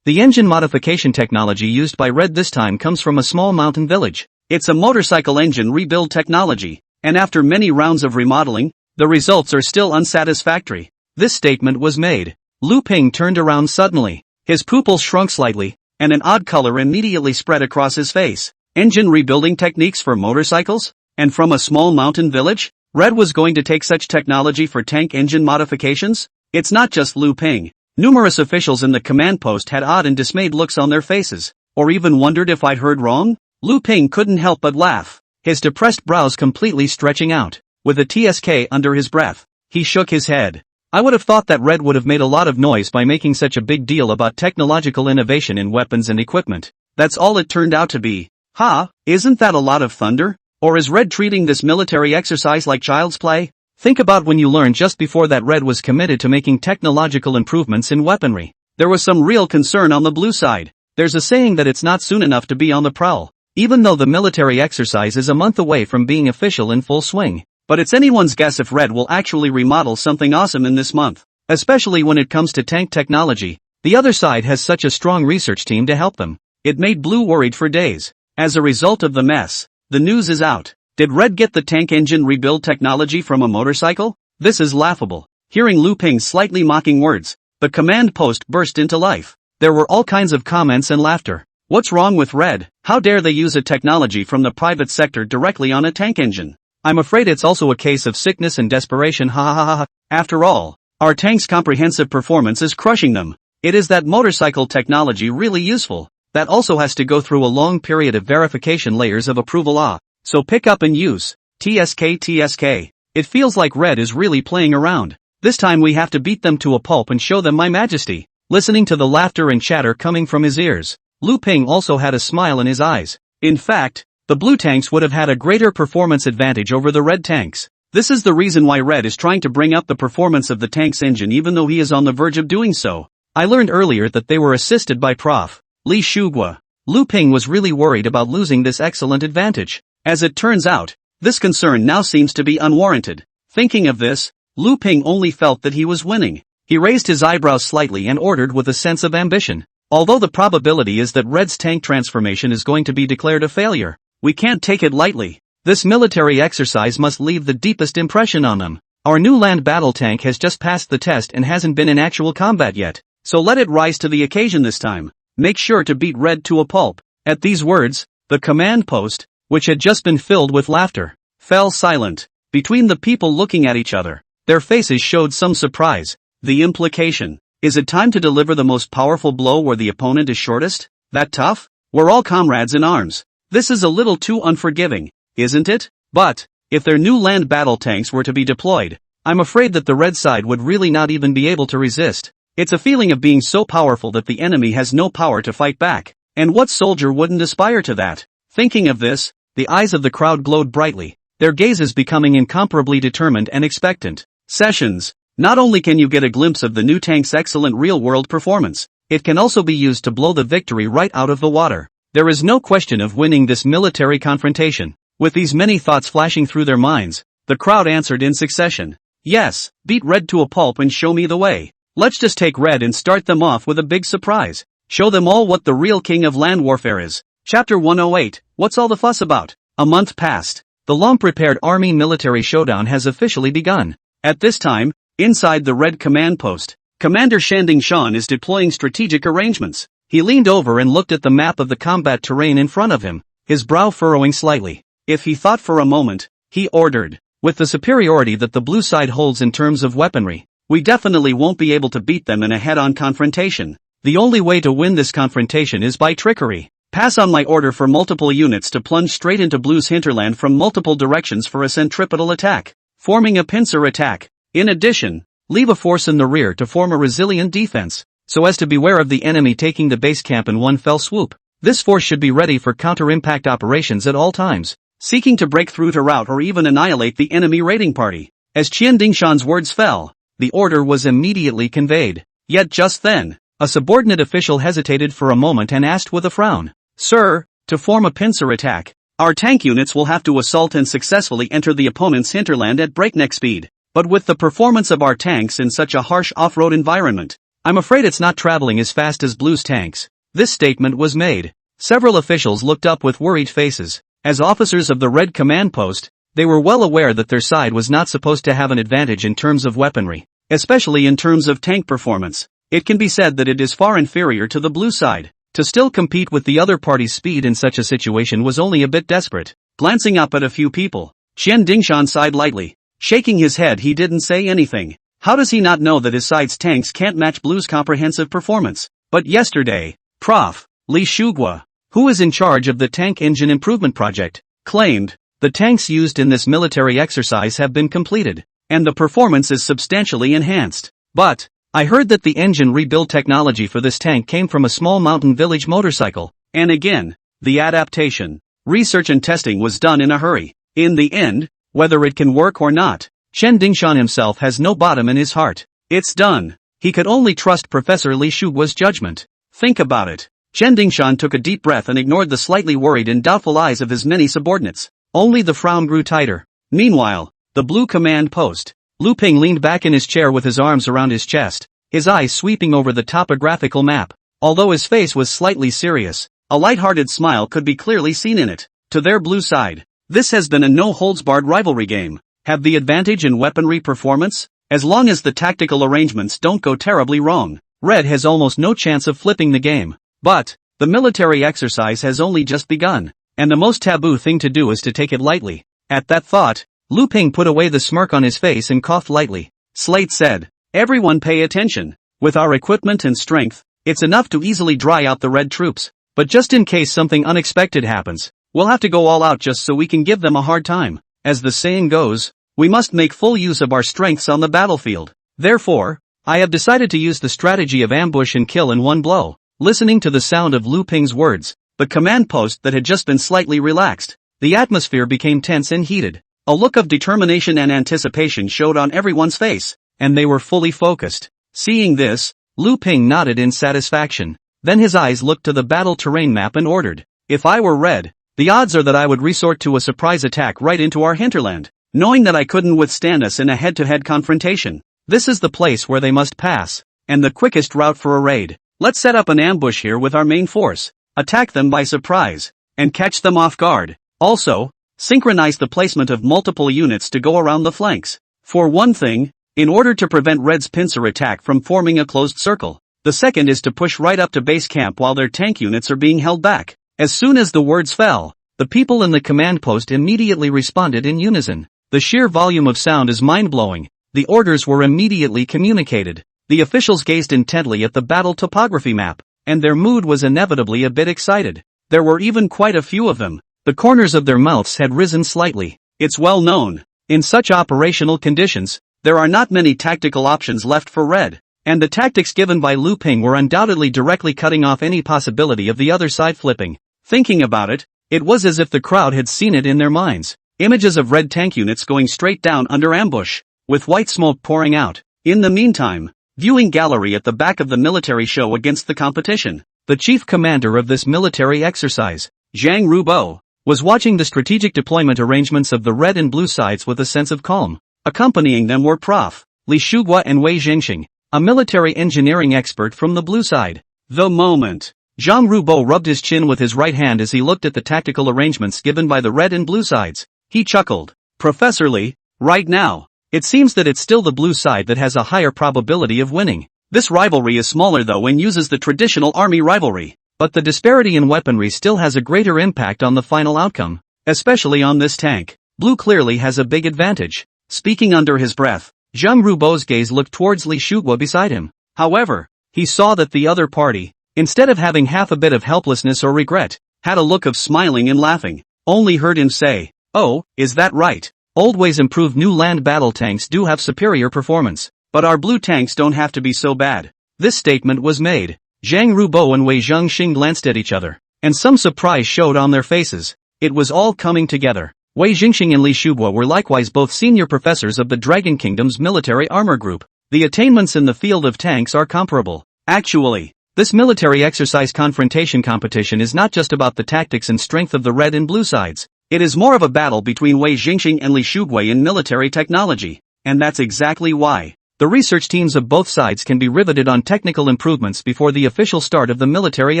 the engine modification technology used by Red this time comes from a small mountain village. It's a motorcycle engine rebuild technology, and after many rounds of remodeling, the results are still unsatisfactory. This statement was made. Lu Ping turned around suddenly. His pupils shrunk slightly, and an odd color immediately spread across his face. Engine rebuilding techniques for motorcycles? And from a small mountain village? Red was going to take such technology for tank engine modifications? It's not just Lu Ping. Numerous officials in the command post had odd and dismayed looks on their faces, or even wondered if I'd heard wrong? Lu Ping couldn't help but laugh, his depressed brows completely stretching out. With a TSK under his breath, he shook his head. I would have thought that Red would have made a lot of noise by making such a big deal about technological innovation in weapons and equipment. That's all it turned out to be. Ha, isn't that a lot of thunder? Or is Red treating this military exercise like child's play? Think about when you learned just before that Red was committed to making technological improvements in weaponry. There was some real concern on the blue side. There's a saying that it's not soon enough to be on the prowl, even though the military exercise is a month away from being official in full swing. But it's anyone's guess if Red will actually remodel something awesome in this month, especially when it comes to tank technology. The other side has such a strong research team to help them. It made Blue worried for days. As a result of the mess, the news is out. Did Red get the tank engine rebuild technology from a motorcycle? This is laughable. Hearing Lu Ping's slightly mocking words, the command post burst into life. There were all kinds of comments and laughter. What's wrong with Red? How dare they use a technology from the private sector directly on a tank engine? I'm afraid it's also a case of sickness and desperation, ha ha ha ha. After all, our tank's comprehensive performance is crushing them. It is that motorcycle technology really useful. That also has to go through a long period of verification layers of approval. So pick up and use. TSK. It feels like Red is really playing around. This time we have to beat them to a pulp and show them my majesty. Listening to the laughter and chatter coming from his ears, Lu Ping also had a smile in his eyes. In fact, the blue tanks would have had a greater performance advantage over the red tanks. This is the reason why Red is trying to bring up the performance of the tank's engine even though he is on the verge of doing so. I learned earlier that they were assisted by Prof. Li Shugua. Lu Ping was really worried about losing this excellent advantage. As it turns out, this concern now seems to be unwarranted. Thinking of this, Lu Ping only felt that he was winning. He raised his eyebrows slightly and ordered with a sense of ambition. Although the probability is that Red's tank transformation is going to be declared a failure, we can't take it lightly. This military exercise must leave the deepest impression on them. Our new land battle tank has just passed the test and hasn't been in actual combat yet, so let it rise to the occasion this time. Make sure to beat Red to a pulp. At these words, the command post, which had just been filled with laughter, fell silent. Between the people looking at each other, their faces showed some surprise. The implication: is it time to deliver the most powerful blow where the opponent is shortest? That tough? We're all comrades in arms. This is a little too unforgiving, isn't it? But, if their new land battle tanks were to be deployed, I'm afraid that the Red side would really not even be able to resist. It's a feeling of being so powerful that the enemy has no power to fight back. And what soldier wouldn't aspire to that? Thinking of this, the eyes of the crowd glowed brightly, their gazes becoming incomparably determined and expectant. Sessions. Not only can you get a glimpse of the new tank's excellent real-world performance, it can also be used to blow the victory right out of the water. There is no question of winning this military confrontation. With these many thoughts flashing through their minds, the crowd answered in succession. Yes, beat Red to a pulp and show me the way. Let's just take Red and start them off with a big surprise. Show them all what the real king of land warfare is. Chapter 108, What's all the fuss about? A month passed. The long-prepared army military showdown has officially begun. At this time, inside the Red command post, Commander Shanding is deploying strategic arrangements. He leaned over and looked at the map of the combat terrain in front of him, his brow furrowing slightly. If he thought for a moment, he ordered, with the superiority that the blue side holds in terms of weaponry, we definitely won't be able to beat them in a head-on confrontation. The only way to win this confrontation is by trickery. Pass on my order for multiple units to plunge straight into Blue's hinterland from multiple directions for a centripetal attack, forming a pincer attack. In addition, leave a force in the rear to form a resilient defense, so as to beware of the enemy taking the base camp in one fell swoop. This force should be ready for counter-impact operations at all times, seeking to break through to rout or even annihilate the enemy raiding party. As Qian Dingshan's words fell, the order was immediately conveyed. Yet just then, a subordinate official hesitated for a moment and asked with a frown, Sir, to form a pincer attack, our tank units will have to assault and successfully enter the opponent's hinterland at breakneck speed. But with the performance of our tanks in such a harsh off-road environment, I'm afraid it's not traveling as fast as Blue's tanks. This statement was made. Several officials looked up with worried faces. As officers of the Red command post, they were well aware that their side was not supposed to have an advantage in terms of weaponry, especially in terms of tank performance. It can be said that it is far inferior to the blue side. To still compete with the other party's speed in such a situation was only a bit desperate. Glancing up at a few people, Qian Dingshan sighed lightly. Shaking his head, he didn't say anything. How does he not know that his side's tanks can't match Blue's comprehensive performance? But yesterday, Prof. Li Shugua, who is in charge of the tank engine improvement project, claimed, the tanks used in this military exercise have been completed, and the performance is substantially enhanced. But, I heard that the engine rebuild technology for this tank came from a small mountain village motorcycle, and again, the adaptation, research and testing was done in a hurry. In the end, whether it can work or not, Chen Dingshan himself has no bottom in his heart. It's done. He could only trust Professor Li Shugua's judgment. Think about it. Chen Dingshan took a deep breath and ignored the slightly worried and doubtful eyes of his many subordinates. Only the frown grew tighter. Meanwhile, the blue command post. Lu Ping leaned back in his chair with his arms around his chest, his eyes sweeping over the topographical map. Although his face was slightly serious, a light-hearted smile could be clearly seen in it. To their blue side, this has been a no-holds-barred rivalry game. Have the advantage in weaponry performance? As long as the tactical arrangements don't go terribly wrong, Red has almost no chance of flipping the game. But, the military exercise has only just begun, and the most taboo thing to do is to take it lightly. At that thought, Lu Ping put away the smirk on his face and coughed lightly. Slate said, Everyone pay attention. With our equipment and strength, it's enough to easily dry out the Red troops. But just in case something unexpected happens, we'll have to go all out just so we can give them a hard time. As the saying goes, we must make full use of our strengths on the battlefield. Therefore, I have decided to use the strategy of ambush and kill in one blow. Listening to the sound of Lu Ping's words, the command post that had just been slightly relaxed, the atmosphere became tense and heated. A look of determination and anticipation showed on everyone's face, and they were fully focused. Seeing this, Lu Ping nodded in satisfaction. Then his eyes looked to the battle terrain map and ordered, "If I were red, the odds are that I would resort to a surprise attack right into our hinterland, knowing that I couldn't withstand us in a head-to-head confrontation. This is the place where they must pass, and the quickest route for a raid. Let's set up an ambush here with our main force, attack them by surprise, and catch them off guard. Also, synchronize the placement of multiple units to go around the flanks. For one thing, in order to prevent Red's pincer attack from forming a closed circle. The second is to push right up to base camp while their tank units are being held back." As soon as the words fell, the people in the command post immediately responded in unison. The sheer volume of sound is mind-blowing. The orders were immediately communicated. The officials gazed intently at the battle topography map, and their mood was inevitably a bit excited. There were even quite a few of them. The corners of their mouths had risen slightly. It's well known, in such operational conditions, there are not many tactical options left for Red. And the tactics given by Lu Ping were undoubtedly directly cutting off any possibility of the other side flipping. Thinking about it, it was as if the crowd had seen it in their minds. Images of Red tank units going straight down under ambush, with white smoke pouring out. In the meantime, viewing gallery at the back of the military show against the competition, the chief commander of this military exercise, Zhang Rubo, was watching the strategic deployment arrangements of the red and blue sides with a sense of calm. Accompanying them were Prof. Li Shuguo and Wei Jingxing, a military engineering expert from the blue side. The moment. Zhang Rubo rubbed his chin with his right hand as he looked at the tactical arrangements given by the red and blue sides. He chuckled. "Professor Li, right now, it seems that it's still the blue side that has a higher probability of winning. This rivalry is smaller though and uses the traditional army rivalry, but the disparity in weaponry still has a greater impact on the final outcome, especially on this tank. Blue clearly has a big advantage." Speaking under his breath, Zhang Rubo's gaze looked towards Li Shuguo beside him. However, he saw that the other party, instead of having half a bit of helplessness or regret, had a look of smiling and laughing. Only heard him say, "Oh, is that right? Old ways improved new land battle tanks do have superior performance, but our blue tanks don't have to be so bad." This statement was made. Zhang Rubo and Wei Zhengxing glanced at each other, and some surprise showed on their faces. It was all coming together. Wei Jingxing and Li Shuguo were likewise both senior professors of the Dragon Kingdom's military armor group. The attainments in the field of tanks are comparable. Actually, this military exercise confrontation competition is not just about the tactics and strength of the red and blue sides. It is more of a battle between Wei Jingxing and Li Shuguo in military technology. And that's exactly why the research teams of both sides can be riveted on technical improvements before the official start of the military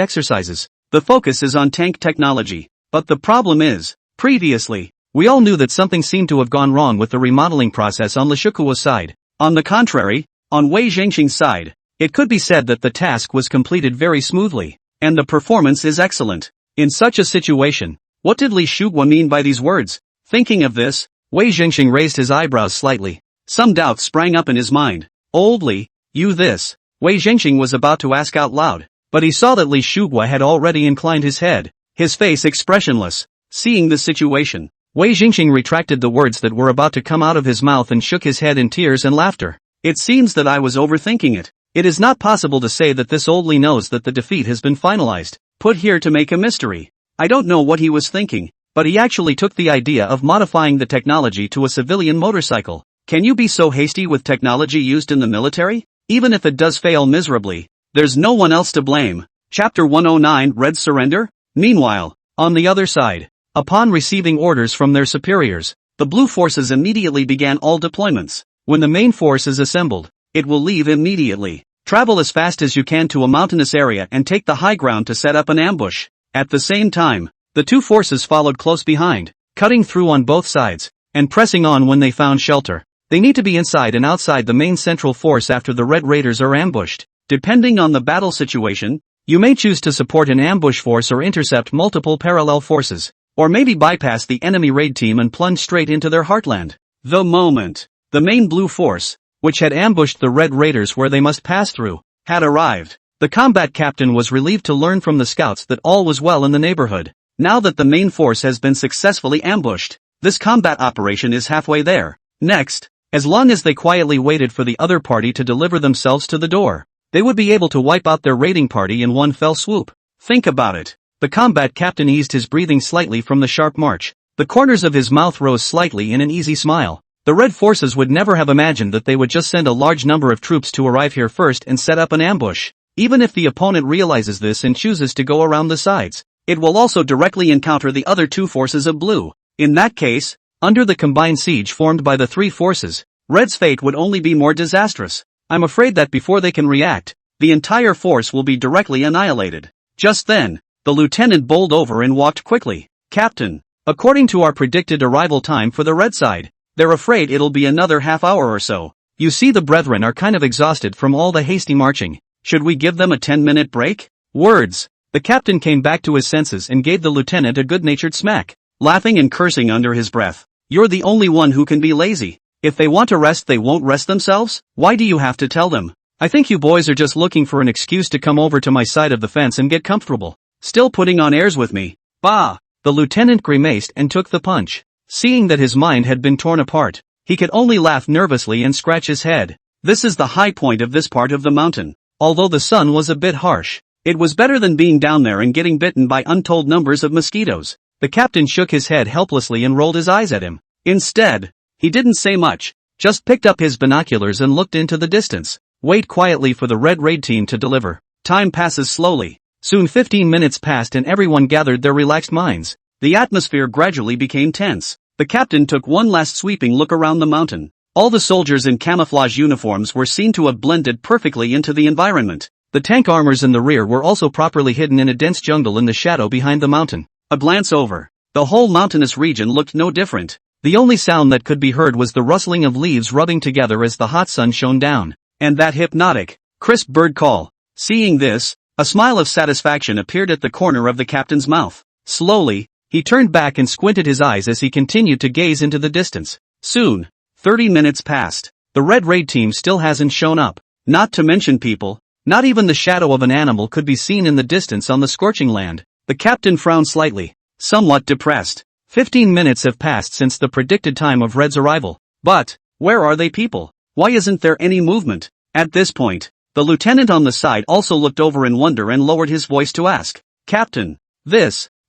exercises. The focus is on tank technology. But the problem is, previously, we all knew that something seemed to have gone wrong with the remodeling process on Li Shuguo's side. On the contrary, on Wei Zhengxing's side, it could be said that the task was completed very smoothly, and the performance is excellent. In such a situation, what did Li Shuguo mean by these words? Thinking of this, Wei Zhengxing raised his eyebrows slightly. Some doubt sprang up in his mind. "Old Li, you this?" Wei Zhengxing was about to ask out loud, but he saw that Li Shuguo had already inclined his head, his face expressionless. Seeing the situation, Wei Jingxing retracted the words that were about to come out of his mouth and shook his head in tears and laughter. "It seems that I was overthinking it. It is not possible to say that this old Li knows that the defeat has been finalized, put here to make a mystery. I don't know what he was thinking, but he actually took the idea of modifying the technology to a civilian motorcycle. Can you be so hasty with technology used in the military? Even if it does fail miserably, there's no one else to blame." Chapter 109 Red Surrender? Meanwhile, on the other side, upon receiving orders from their superiors, the blue forces immediately began all deployments. When the main force is assembled, it will leave immediately. Travel as fast as you can to a mountainous area and take the high ground to set up an ambush. At the same time, the two forces followed close behind, cutting through on both sides, and pressing on when they found shelter. They need to be inside and outside the main central force after the Red Raiders are ambushed. Depending on the battle situation, you may choose to support an ambush force or intercept multiple parallel forces, or maybe bypass the enemy raid team and plunge straight into their heartland. The moment the main blue force, which had ambushed the Red Raiders where they must pass through, had arrived, the combat captain was relieved to learn from the scouts that all was well in the neighborhood. Now that the main force has been successfully ambushed, this combat operation is halfway there. Next, as long as they quietly waited for the other party to deliver themselves to the door, they would be able to wipe out their raiding party in one fell swoop. Think about it. The combat captain eased his breathing slightly from the sharp march. The corners of his mouth rose slightly in an easy smile. The Red forces would never have imagined that they would just send a large number of troops to arrive here first and set up an ambush. Even if the opponent realizes this and chooses to go around the sides, it will also directly encounter the other two forces of Blue. In that case, under the combined siege formed by the three forces, Red's fate would only be more disastrous. I'm afraid that before they can react, the entire force will be directly annihilated. Just then, the lieutenant bowled over and walked quickly. Captain, according to our predicted arrival time for the Red side, they're afraid it'll be another half hour or so. You see, the brethren are kind of exhausted from all the hasty marching. Should we give them a 10-minute break? Words. The captain came back to his senses and gave the lieutenant a good-natured smack, laughing and cursing under his breath. You're the only one who can be lazy. If they want to rest, they won't rest themselves? Why do you have to tell them? I think you boys are just looking for an excuse to come over to my side of the fence and get comfortable. Still putting on airs with me. Bah! The lieutenant grimaced and took the punch. Seeing that his mind had been torn apart, he could only laugh nervously and scratch his head. This is the high point of this part of the mountain. Although the sun was a bit harsh, it was better than being down there and getting bitten by untold numbers of mosquitoes. The captain shook his head helplessly and rolled his eyes at him. Instead, he didn't say much, just picked up his binoculars and looked into the distance. Wait quietly for the Red raid team to deliver. Time passes slowly. Soon 15 minutes passed and everyone gathered their relaxed minds. The atmosphere gradually became tense. The captain took one last sweeping look around the mountain. All the soldiers in camouflage uniforms were seen to have blended perfectly into the environment. The tank armors in the rear were also properly hidden in a dense jungle in the shadow behind the mountain. A glance over, the whole mountainous region looked no different. The only sound that could be heard was the rustling of leaves rubbing together as the hot sun shone down, and that hypnotic, crisp bird call. Seeing this, a smile of satisfaction appeared at the corner of the captain's mouth. Slowly, he turned back and squinted his eyes as he continued to gaze into the distance. Soon, 30 minutes passed. The Red raid team still hasn't shown up. Not to mention people, not even the shadow of an animal could be seen in the distance on the scorching land. The captain frowned slightly, somewhat depressed. 15 minutes have passed since the predicted time of Red's arrival. But, where are they, people? Why isn't there any movement? At this point, the lieutenant on the side also looked over in wonder and lowered his voice to ask, Captain,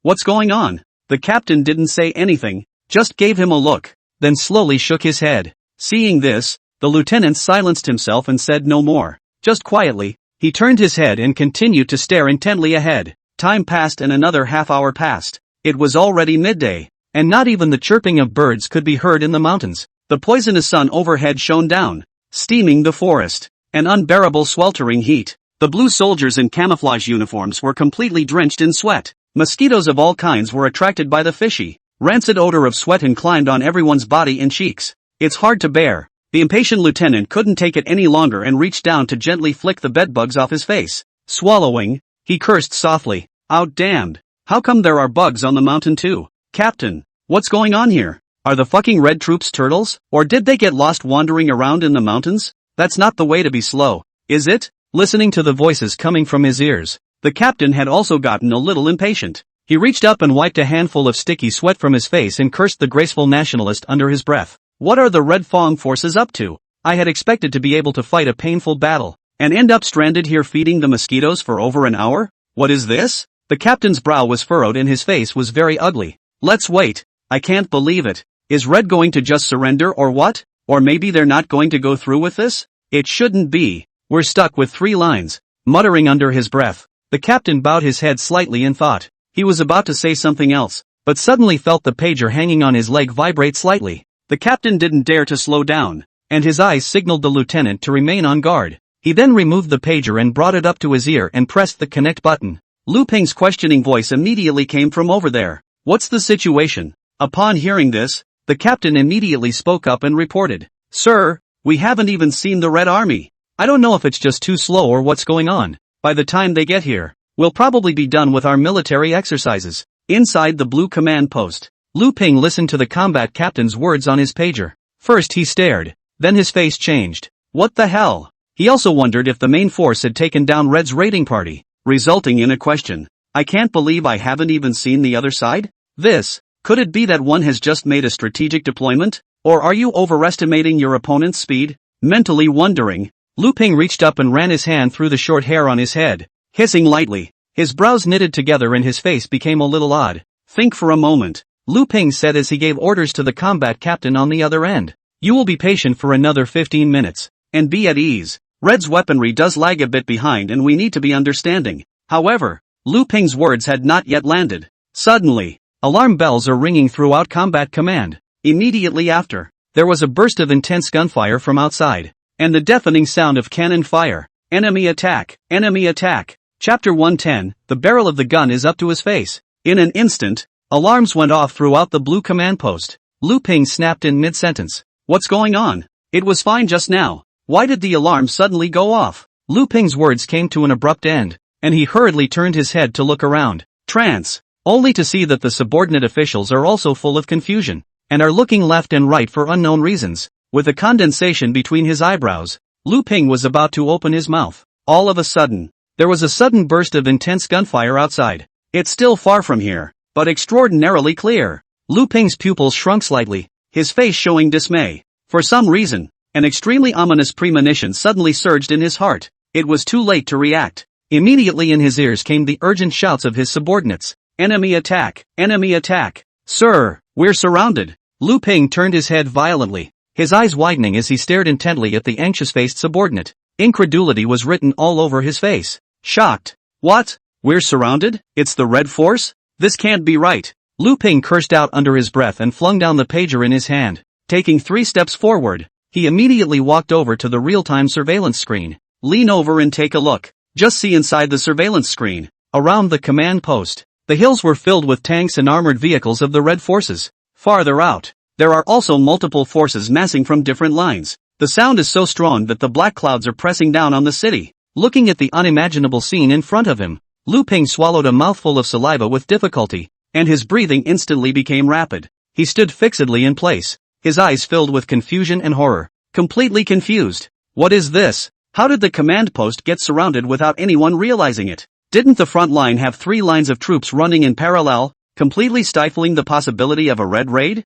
what's going on? The captain didn't say anything, just gave him a look, then slowly shook his head. Seeing this, the lieutenant silenced himself and said no more. Just quietly, he turned his head and continued to stare intently ahead. Time passed and another half hour passed. It was already midday, and not even the chirping of birds could be heard in the mountains. The poisonous sun overhead shone down, steaming the forest. An unbearable sweltering heat. The blue soldiers in camouflage uniforms were completely drenched in sweat. Mosquitoes of all kinds were attracted by the fishy, rancid odor of sweat and climbed on everyone's body and cheeks. It's hard to bear. The impatient lieutenant couldn't take it any longer and reached down to gently flick the bedbugs off his face. Swallowing, he cursed softly. Out damned. How come there are bugs on the mountain too? Captain, what's going on here? Are the fucking Red troops turtles? Or did they get lost wandering around in the mountains? That's not the way to be slow, is it? Listening to the voices coming from his ears, the captain had also gotten a little impatient. He reached up and wiped a handful of sticky sweat from his face and cursed the graceful nationalist under his breath. What are the Red Fong forces up to? I had expected to be able to fight a painful battle, and end up stranded here feeding the mosquitoes for over an hour? What is this? The captain's brow was furrowed and his face was very ugly. Let's wait. I can't believe it. Is Red going to just surrender or what? Or maybe they're not going to go through with this? It shouldn't be. We're stuck with 3 lines. Muttering under his breath, the captain bowed his head slightly in thought. He was about to say something else, but suddenly felt the pager hanging on his leg vibrate slightly. The captain didn't dare to slow down, and his eyes signaled the lieutenant to remain on guard. He then removed the pager and brought it up to his ear and pressed the connect button. Lu Ping's questioning voice immediately came from over there. What's the situation? Upon hearing this, the captain immediately spoke up and reported. Sir, we haven't even seen the Red Army. I don't know if it's just too slow or what's going on. By the time they get here, we'll probably be done with our military exercises. Inside the Blue command post, Lu Ping listened to the combat captain's words on his pager. First he stared, then his face changed. What the hell? He also wondered if the main force had taken down Red's raiding party, resulting in a question. I can't believe I haven't even seen the other side? Could it be that one has just made a strategic deployment? Or are you overestimating your opponent's speed? Mentally wondering, Lu Ping reached up and ran his hand through the short hair on his head, hissing lightly. His brows knitted together and his face became a little odd. Think for a moment. Lu Ping said as he gave orders to the combat captain on the other end. You will be patient for another 15 minutes, and be at ease. Red's weaponry does lag a bit behind and we need to be understanding. However, Lu Ping's words had not yet landed. Suddenly, alarm bells are ringing throughout combat command. Immediately after, there was a burst of intense gunfire from outside, and the deafening sound of cannon fire. Enemy attack! Enemy attack! Chapter 110, the barrel of the gun is up to his face. In an instant, alarms went off throughout the blue command post. Lu Ping snapped in mid-sentence. What's going on? It was fine just now. Why did the alarm suddenly go off? Lu Ping's words came to an abrupt end, and he hurriedly turned his head to look around. Trance. Only to see that the subordinate officials are also full of confusion, and are looking left and right for unknown reasons. With a condensation between his eyebrows, Lu Ping was about to open his mouth. All of a sudden, there was a sudden burst of intense gunfire outside. It's still far from here, but extraordinarily clear. Lu Ping's pupils shrunk slightly, his face showing dismay. For some reason, an extremely ominous premonition suddenly surged in his heart. It was too late to react. Immediately in his ears came the urgent shouts of his subordinates. Enemy attack! Enemy attack! Sir, we're surrounded! Lu Ping turned his head violently, his eyes widening as he stared intently at the anxious-faced subordinate. Incredulity was written all over his face. Shocked. What? We're surrounded? It's the Red Force? This can't be right. Lu Ping cursed out under his breath and flung down the pager in his hand. Taking 3 steps forward, he immediately walked over to the real-time surveillance screen. Lean over and take a look. Just see inside the surveillance screen. Around the command post, the hills were filled with tanks and armored vehicles of the Red Forces. Farther out, there are also multiple forces massing from different lines. The sound is so strong that the black clouds are pressing down on the city. Looking at the unimaginable scene in front of him, Lu Ping swallowed a mouthful of saliva with difficulty, and his breathing instantly became rapid. He stood fixedly in place, his eyes filled with confusion and horror. Completely confused. What is this? How did the command post get surrounded without anyone realizing it? Didn't the front line have 3 lines of troops running in parallel, completely stifling the possibility of a red raid?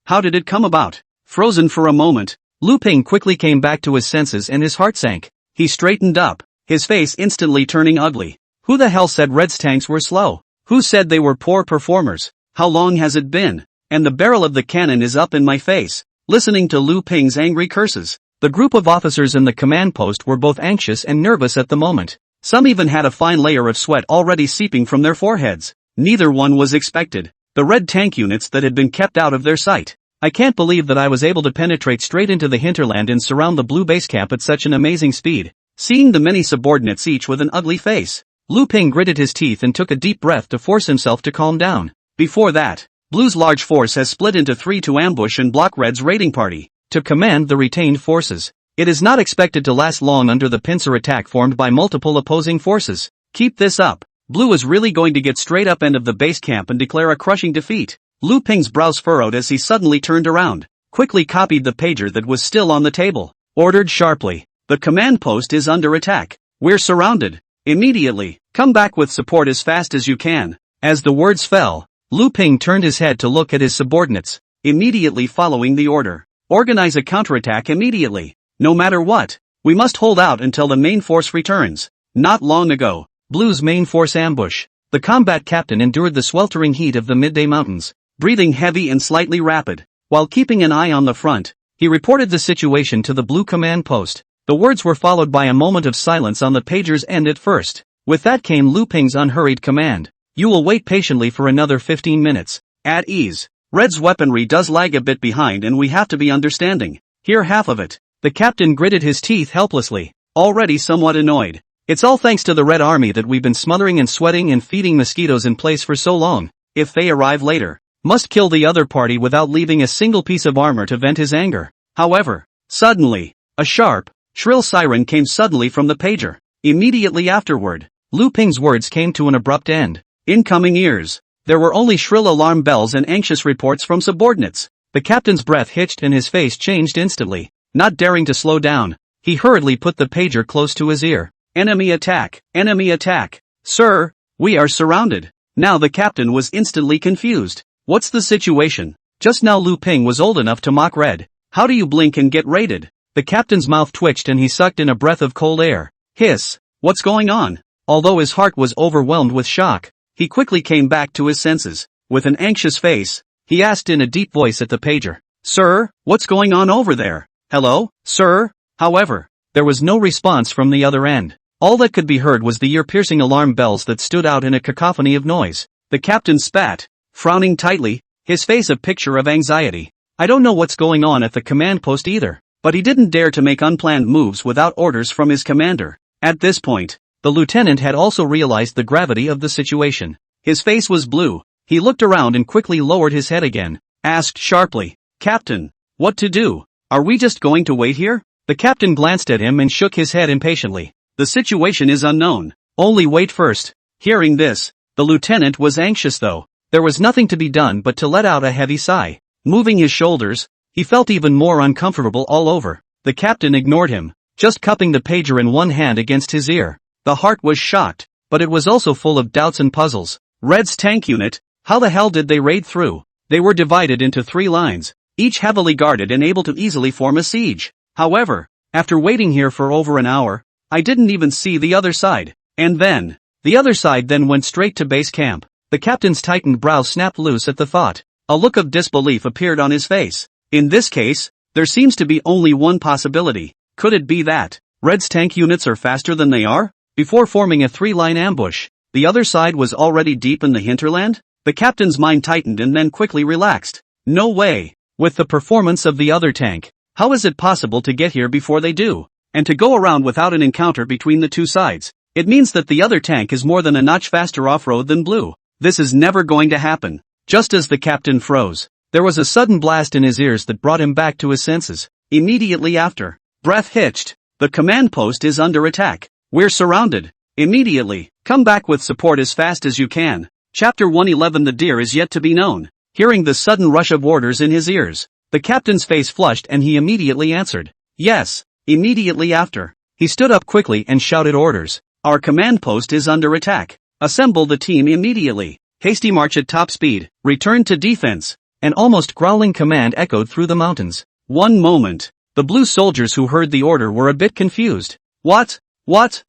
How did it come about? Frozen for a moment, Lu Ping quickly came back to his senses and his heart sank. He straightened up, his face instantly turning ugly. Who the hell said Red's tanks were slow? Who said they were poor performers? How long has it been? And the barrel of the cannon is up in my face. Listening to Lu Ping's angry curses, the group of officers in the command post were both anxious and nervous at the moment. Some even had a fine layer of sweat already seeping from their foreheads. Neither one was expected. The red tank units that had been kept out of their sight. I can't believe that I was able to penetrate straight into the hinterland and surround the blue base camp at such an amazing speed. Seeing the many subordinates each with an ugly face, Lu Ping gritted his teeth and took a deep breath to force himself to calm down. Before that, Blue's large force has split into 3 to ambush and block Red's raiding party, to command the retained forces. It is not expected to last long under the pincer attack formed by multiple opposing forces. Keep this up. Blue is really going to get straight up end of the base camp and declare a crushing defeat. Lu Ping's brows furrowed as he suddenly turned around, quickly copied the pager that was still on the table, ordered sharply. The command post is under attack. We're surrounded. Immediately, come back with support as fast as you can. As the words fell, Lu Ping turned his head to look at his subordinates, immediately following the order. Organize a counterattack immediately. No matter what, we must hold out until the main force returns. Not long ago, Blue's main force ambush. The combat captain endured the sweltering heat of the midday mountains, breathing heavy and slightly rapid. While keeping an eye on the front, he reported the situation to the Blue command post. The words were followed by a moment of silence on the pager's end at first. With that came Lu Ping's unhurried command. You will wait patiently for another 15 minutes. At ease. Red's weaponry does lag a bit behind and we have to be understanding. Here half of it. The captain gritted his teeth helplessly, already somewhat annoyed. It's all thanks to the Red Army that we've been smothering and sweating and feeding mosquitoes in place for so long. If they arrive later, must kill the other party without leaving a single piece of armor to vent his anger. However, suddenly, a sharp, shrill siren came suddenly from the pager. Immediately afterward, Lu Ping's words came to an abrupt end. Incoming ears. There were only shrill alarm bells and anxious reports from subordinates. The captain's breath hitched and his face changed instantly. Not daring to slow down, he hurriedly put the pager close to his ear. Enemy attack! Enemy attack! Sir, we are surrounded. Now the captain was instantly confused. What's the situation? Just now Lu Ping was old enough to mock Red. How do you blink and get raided? The captain's mouth twitched and he sucked in a breath of cold air. Hiss! What's going on? Although his heart was overwhelmed with shock, he quickly came back to his senses. With an anxious face, he asked in a deep voice at the pager, "Sir, what's going on over there? Hello, sir?" However, there was no response from the other end. All that could be heard was the ear-piercing alarm bells that stood out in a cacophony of noise. The captain spat, frowning tightly, his face a picture of anxiety. I don't know what's going on at the command post either, but he didn't dare to make unplanned moves without orders from his commander. At this point, the lieutenant had also realized the gravity of the situation. His face was blue, he looked around and quickly lowered his head again, asked sharply, "Captain, what to do? Are we just going to wait here?" The captain glanced at him and shook his head impatiently. "The situation is unknown. Only wait first." Hearing this, the lieutenant was anxious though. There was nothing to be done but to let out a heavy sigh. Moving his shoulders, he felt even more uncomfortable all over. The captain ignored him, just cupping the pager in one hand against his ear. The heart was shocked, but it was also full of doubts and puzzles. Red's tank unit, how the hell did they raid through? They were divided into 3 lines, each heavily guarded and able to easily form a siege. However, after waiting here for over an hour, I didn't even see the other side. And then, the other side then went straight to base camp. The captain's tightened brow snapped loose at the thought. A look of disbelief appeared on his face. In this case, there seems to be only one possibility. Could it be that Red's tank units are faster than they are? Before forming a 3-line ambush, the other side was already deep in the hinterland? The captain's mind tightened and then quickly relaxed. No way. With the performance of the other tank, how is it possible to get here before they do? And to go around without an encounter between the two sides? It means that the other tank is more than a notch faster off-road than Blue. This is never going to happen. Just as the captain froze, there was a sudden blast in his ears that brought him back to his senses. Immediately after, breath hitched. The command post is under attack. We're surrounded. Immediately, come back with support as fast as you can. Chapter 111. The deer is yet to be known. Hearing the sudden rush of orders in his ears, the captain's face flushed and he immediately answered, "Yes." Immediately after, he stood up quickly and shouted orders. "Our command post is under attack. Assemble the team immediately. Hasty march at top speed. Return to defense." An almost growling command echoed through the mountains. One moment. The blue soldiers who heard the order were a bit confused. What?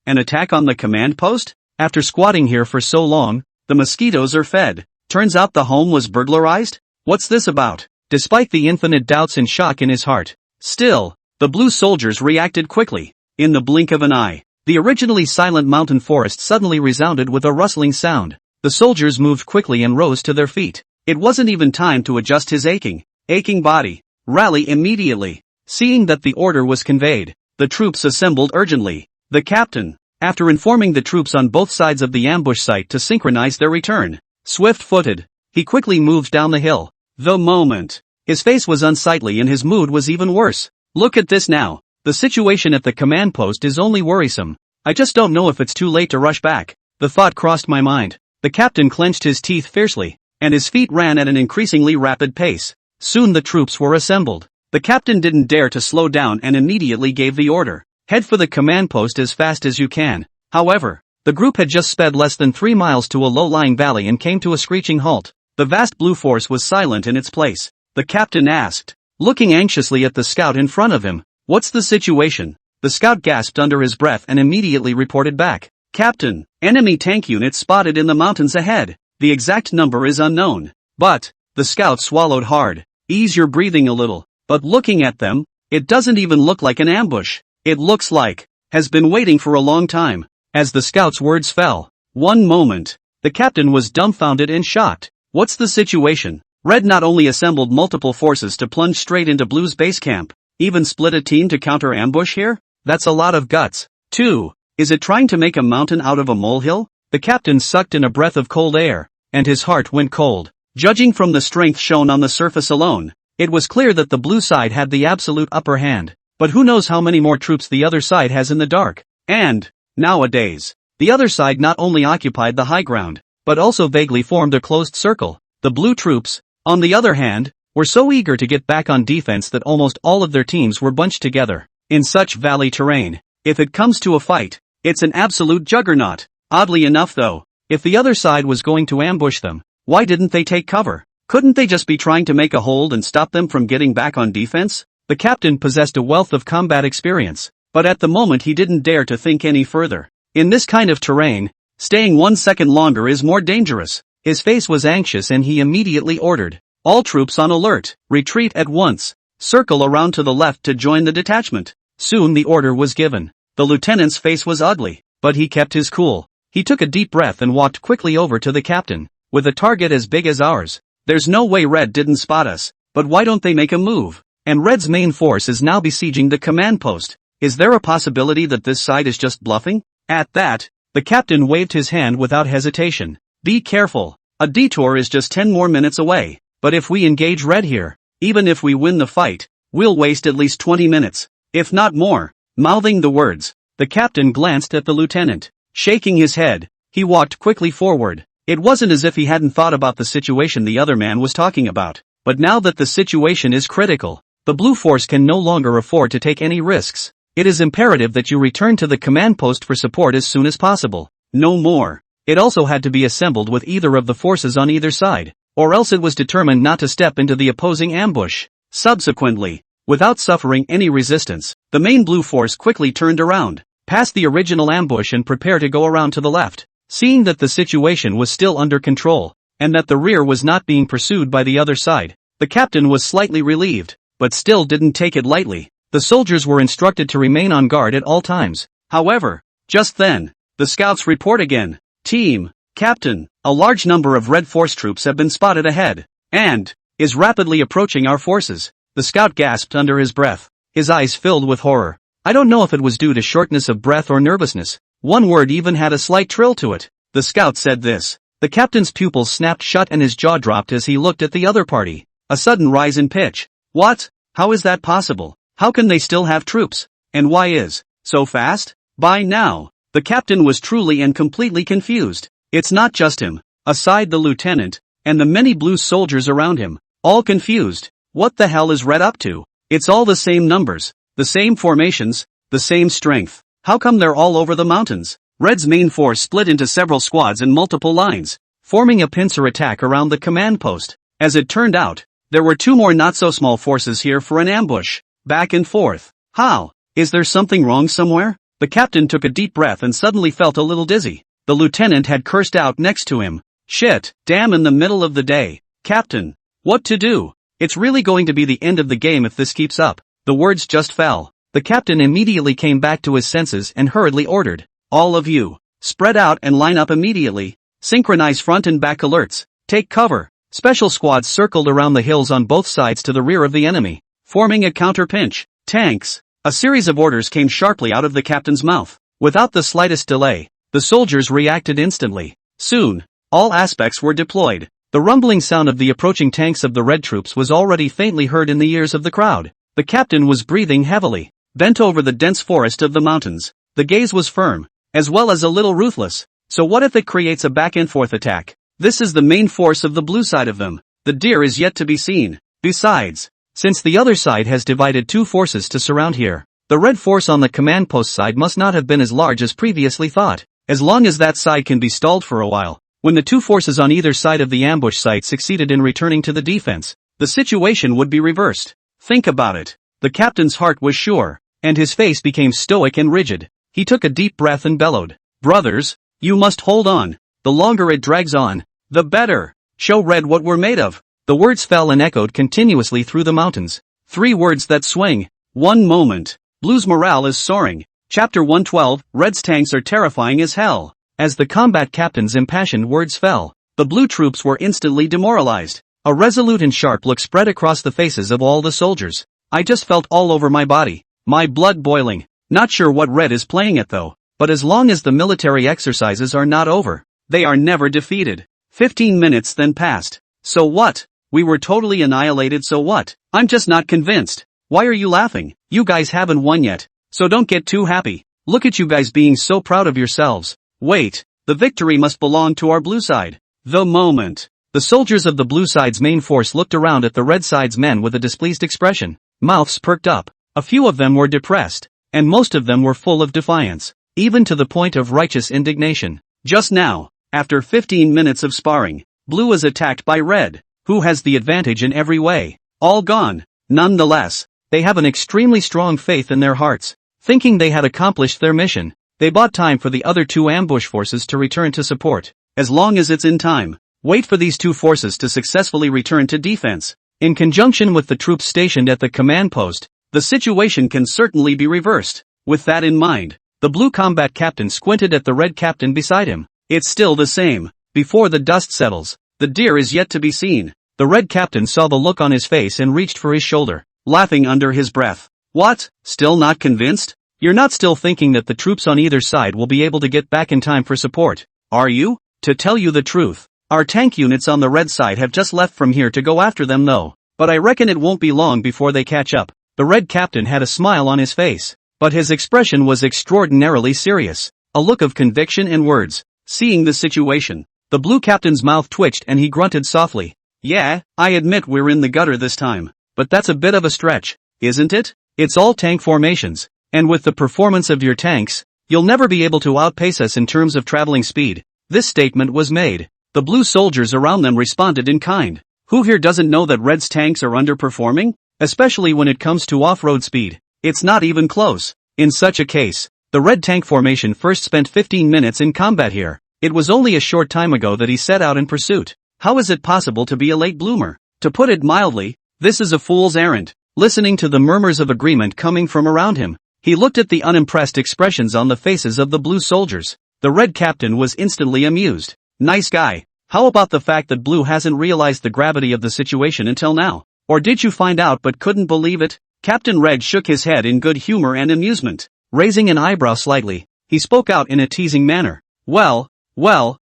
An attack on the command post? After squatting here for so long, the mosquitoes are fed. Turns out the home was burglarized? What's this about? Despite the infinite doubts and shock in his heart, still, the blue soldiers reacted quickly. In the blink of an eye, the originally silent mountain forest suddenly resounded with a rustling sound. The soldiers moved quickly and rose to their feet. It wasn't even time to adjust his aching body. Rally immediately. Seeing that the order was conveyed, the troops assembled urgently. The captain, after informing the troops on both sides of the ambush site to synchronize their return, swift-footed, he quickly moved down the hill. The moment. His face was unsightly and his mood was even worse. Look at this now. The situation at the command post is only worrisome. I just don't know if it's too late to rush back. The thought crossed my mind. The captain clenched his teeth fiercely, and his feet ran at an increasingly rapid pace. Soon the troops were assembled. The captain didn't dare to slow down and immediately gave the order. Head for the command post as fast as you can. However, the group had just sped less than 3 miles to a low-lying valley and came to a screeching halt. The vast blue force was silent in its place. The captain asked, looking anxiously at the scout in front of him, "What's the situation?" The scout gasped under his breath and immediately reported back, "Captain, enemy tank units spotted in the mountains ahead. The exact number is unknown." But, the scout swallowed hard. "Ease your breathing a little." But looking at them, it doesn't even look like an ambush. It looks like, has been waiting for a long time. As the scout's words fell, one moment, the captain was dumbfounded and shocked. What's the situation? Red not only assembled multiple forces to plunge straight into Blue's base camp, even split a team to counter ambush here? That's a lot of guts. 2. Is it trying to make a mountain out of a molehill? The captain sucked in a breath of cold air, and his heart went cold. Judging from the strength shown on the surface alone, it was clear that the blue side had the absolute upper hand. But who knows how many more troops the other side has in the dark? And, nowadays, the other side not only occupied the high ground, but also vaguely formed a closed circle. The blue troops, on the other hand, were so eager to get back on defense that almost all of their teams were bunched together. In such valley terrain, if it comes to a fight, it's an absolute juggernaut. Oddly enough though, if the other side was going to ambush them, why didn't they take cover? Couldn't they just be trying to make a hold and stop them from getting back on defense? The captain possessed a wealth of combat experience, but at the moment he didn't dare to think any further. In this kind of terrain, staying 1 second longer is more dangerous. His face was anxious and he immediately ordered, "All troops on alert, retreat at once. Circle around to the left to join the detachment." Soon the order was given. The lieutenant's face was ugly, but he kept his cool. He took a deep breath and walked quickly over to the captain. "With a target as big as ours, there's no way Red didn't spot us, but why don't they make a move? And Red's main force is now besieging the command post. Is there a possibility that this side is just bluffing?" At that, the captain waved his hand without hesitation. "Be careful. A detour is just 10 more minutes away, but if we engage Red here, even if we win the fight, we'll waste at least 20 minutes, if not more." Mouthing the words, the captain glanced at the lieutenant. Shaking his head, he walked quickly forward. It wasn't as if he hadn't thought about the situation the other man was talking about, but now that the situation is critical, the Blue Force can no longer afford to take any risks. It is imperative that you return to the command post for support as soon as possible. No more. It also had to be assembled with either of the forces on either side, or else it was determined not to step into the opposing ambush. Subsequently, without suffering any resistance, the main Blue Force quickly turned around, past the original ambush and prepared to go around to the left. Seeing that the situation was still under control, and that the rear was not being pursued by the other side, the captain was slightly relieved, but still didn't take it lightly. The soldiers were instructed to remain on guard at all times. However, just then, the scouts report again. "Team, Captain, a large number of Red Force troops have been spotted ahead, and is rapidly approaching our forces." The scout gasped under his breath, his eyes filled with horror. I don't know if it was due to shortness of breath or nervousness. One word even had a slight trill to it. The scout said this. The captain's pupils snapped shut and his jaw dropped as he looked at the other party. A sudden rise in pitch. "What? How is that possible? How can they still have troops? And why is so fast?" By now, the captain was truly and completely confused. It's not just him. Aside the lieutenant, and the many blue soldiers around him, all confused. What the hell is Red up to? It's all the same numbers, the same formations, the same strength. How come they're all over the mountains? Red's main force split into several squads and multiple lines, forming a pincer attack around the command post. As it turned out, there were two more not-so-small forces here for an ambush. Back and forth. How? Is there something wrong somewhere? The captain took a deep breath and suddenly felt a little dizzy. The lieutenant had cursed out next to him. "Shit, damn, in the middle of the day. Captain, what to do? It's really going to be the end of the game if this keeps up." The words just fell. The captain immediately came back to his senses and hurriedly ordered, "All of you, spread out and line up immediately. Synchronize front and back alerts. Take cover." Special squads circled around the hills on both sides to the rear of the enemy, forming a counter-pinch. "Tanks." A series of orders came sharply out of the captain's mouth. Without the slightest delay, the soldiers reacted instantly. Soon, all aspects were deployed. The rumbling sound of the approaching tanks of the Red troops was already faintly heard in the ears of the crowd. The captain was breathing heavily, bent over the dense forest of the mountains. The gaze was firm, as well as a little ruthless. So what if it creates a back-and-forth attack? This is the main force of the blue side of them. The deer is yet to be seen. Besides, since the other side has divided two forces to surround here, the Red force on the command post side must not have been as large as previously thought. As long as that side can be stalled for a while, when the two forces on either side of the ambush site succeeded in returning to the defense, the situation would be reversed. Think about it. The captain's heart was sure, and his face became stoic and rigid. He took a deep breath and bellowed, "Brothers, you must hold on. The longer it drags on, the better. Show Red what we're made of." The words fell and echoed continuously through the mountains. 3 words that swing. One moment. Blue's morale is soaring. Chapter 112, Red's tanks are terrifying as hell. As the combat captain's impassioned words fell, the blue troops were instantly demoralized. A resolute and sharp look spread across the faces of all the soldiers. I just felt all over my body, my blood boiling. Not sure what Red is playing at though, but as long as the military exercises are not over, they are never defeated. 15 minutes then passed. So what? We were totally annihilated, so what? I'm just not convinced. Why are you laughing? You guys haven't won yet, so don't get too happy. Look at you guys being so proud of yourselves. Wait, the victory must belong to our blue side. The moment. The soldiers of the blue side's main force looked around at the red side's men with a displeased expression. Mouths perked up. A few of them were depressed, and most of them were full of defiance, even to the point of righteous indignation. Just now, after 15 minutes of sparring, blue is attacked by red, who has the advantage in every way. All gone. Nonetheless, they have an extremely strong faith in their hearts. Thinking they had accomplished their mission, they bought time for the other two ambush forces to return to support. As long as it's in time, Wait for these two forces to successfully return to defense. In conjunction with the troops stationed at the command post, the situation can certainly be reversed. With that in mind, the blue combat captain squinted at the red captain beside him. It's still the same. Before the dust settles, the deer is yet to be seen. The red captain saw the look on his face and reached for his shoulder, laughing under his breath. What? Still not convinced? You're not still thinking that the troops on either side will be able to get back in time for support, are you? To tell you the truth, our tank units on the red side have just left from here to go after them though, but I reckon it won't be long before they catch up. The red captain had a smile on his face, but his expression was extraordinarily serious, a look of conviction and words. Seeing the situation, the blue captain's mouth twitched and he grunted softly. Yeah, I admit we're in the gutter this time, but that's a bit of a stretch, isn't it? It's all tank formations, and with the performance of your tanks, you'll never be able to outpace us in terms of traveling speed. This statement was made. The blue soldiers around them responded in kind. Who here doesn't know that Red's tanks are underperforming? Especially when it comes to off-road speed. It's not even close. In such a case, the red tank formation first spent 15 minutes in combat here. It was only a short time ago that he set out in pursuit. How is it possible to be a late bloomer? To put it mildly, this is a fool's errand. Listening to the murmurs of agreement coming from around him, he looked at the unimpressed expressions on the faces of the blue soldiers. The red captain was instantly amused. Nice guy. How about the fact that Blue hasn't realized the gravity of the situation until now? Or did you find out but couldn't believe it? Captain Red shook his head in good humor and amusement. Raising an eyebrow slightly, he spoke out in a teasing manner. Well, I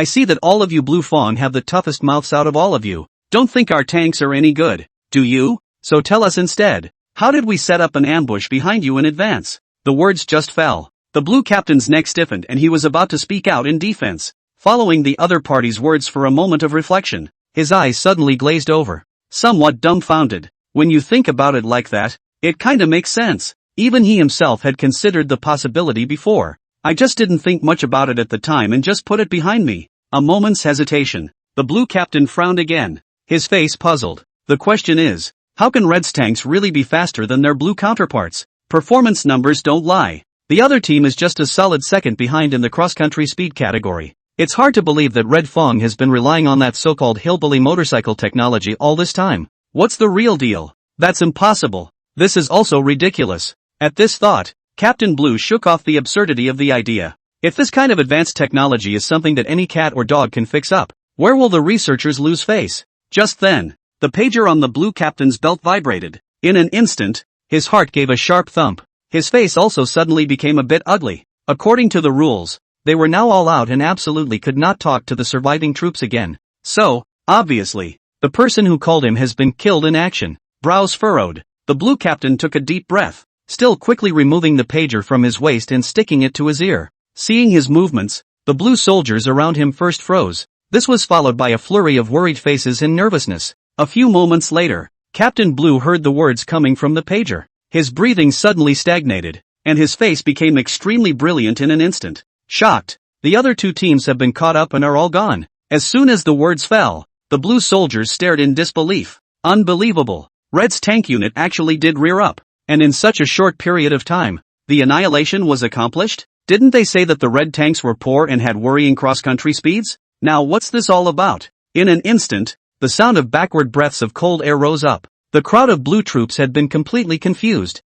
see that all of you Blue Fawn have the toughest mouths out of all of you. Don't think our tanks are any good, do you? So tell us instead, how did we set up an ambush behind you in advance? The words just fell. The blue captain's neck stiffened and he was about to speak out in defense. Following the other party's words for a moment of reflection, his eyes suddenly glazed over. Somewhat dumbfounded. When you think about it like that, it kinda makes sense. Even he himself had considered the possibility before. I just didn't think much about it at the time and just put it behind me. A moment's hesitation. The blue captain frowned again, his face puzzled. The question is, how can Red's tanks really be faster than their blue counterparts? Performance numbers don't lie. The other team is just a solid second behind in the cross-country speed category. It's hard to believe that Red Fong has been relying on that so-called hillbilly motorcycle technology all this time. What's the real deal? That's impossible. This is also ridiculous. At this thought, Captain Blue shook off the absurdity of the idea. If this kind of advanced technology is something that any cat or dog can fix up, where will the researchers lose face? Just then, the pager on the blue captain's belt vibrated. In an instant, his heart gave a sharp thump. His face also suddenly became a bit ugly. According to the rules, they were now all out and absolutely could not talk to the surviving troops again. So, obviously, the person who called him has been killed in action. Brows furrowed, the blue captain took a deep breath, still quickly removing the pager from his waist and sticking it to his ear. Seeing his movements, the blue soldiers around him first froze. This was followed by a flurry of worried faces and nervousness. A few moments later, Captain Blue heard the words coming from the pager. His breathing suddenly stagnated, and his face became extremely brilliant in an instant. Shocked, the other two teams have been caught up and are all gone. As soon as the words fell, the blue soldiers stared in disbelief. Unbelievable. Red's tank unit actually did rear up, and in such a short period of time, the annihilation was accomplished? Didn't they say that the red tanks were poor and had worrying cross-country speeds? Now what's this all about? In an instant, the sound of backward breaths of cold air rose up. The crowd of blue troops had been completely confused.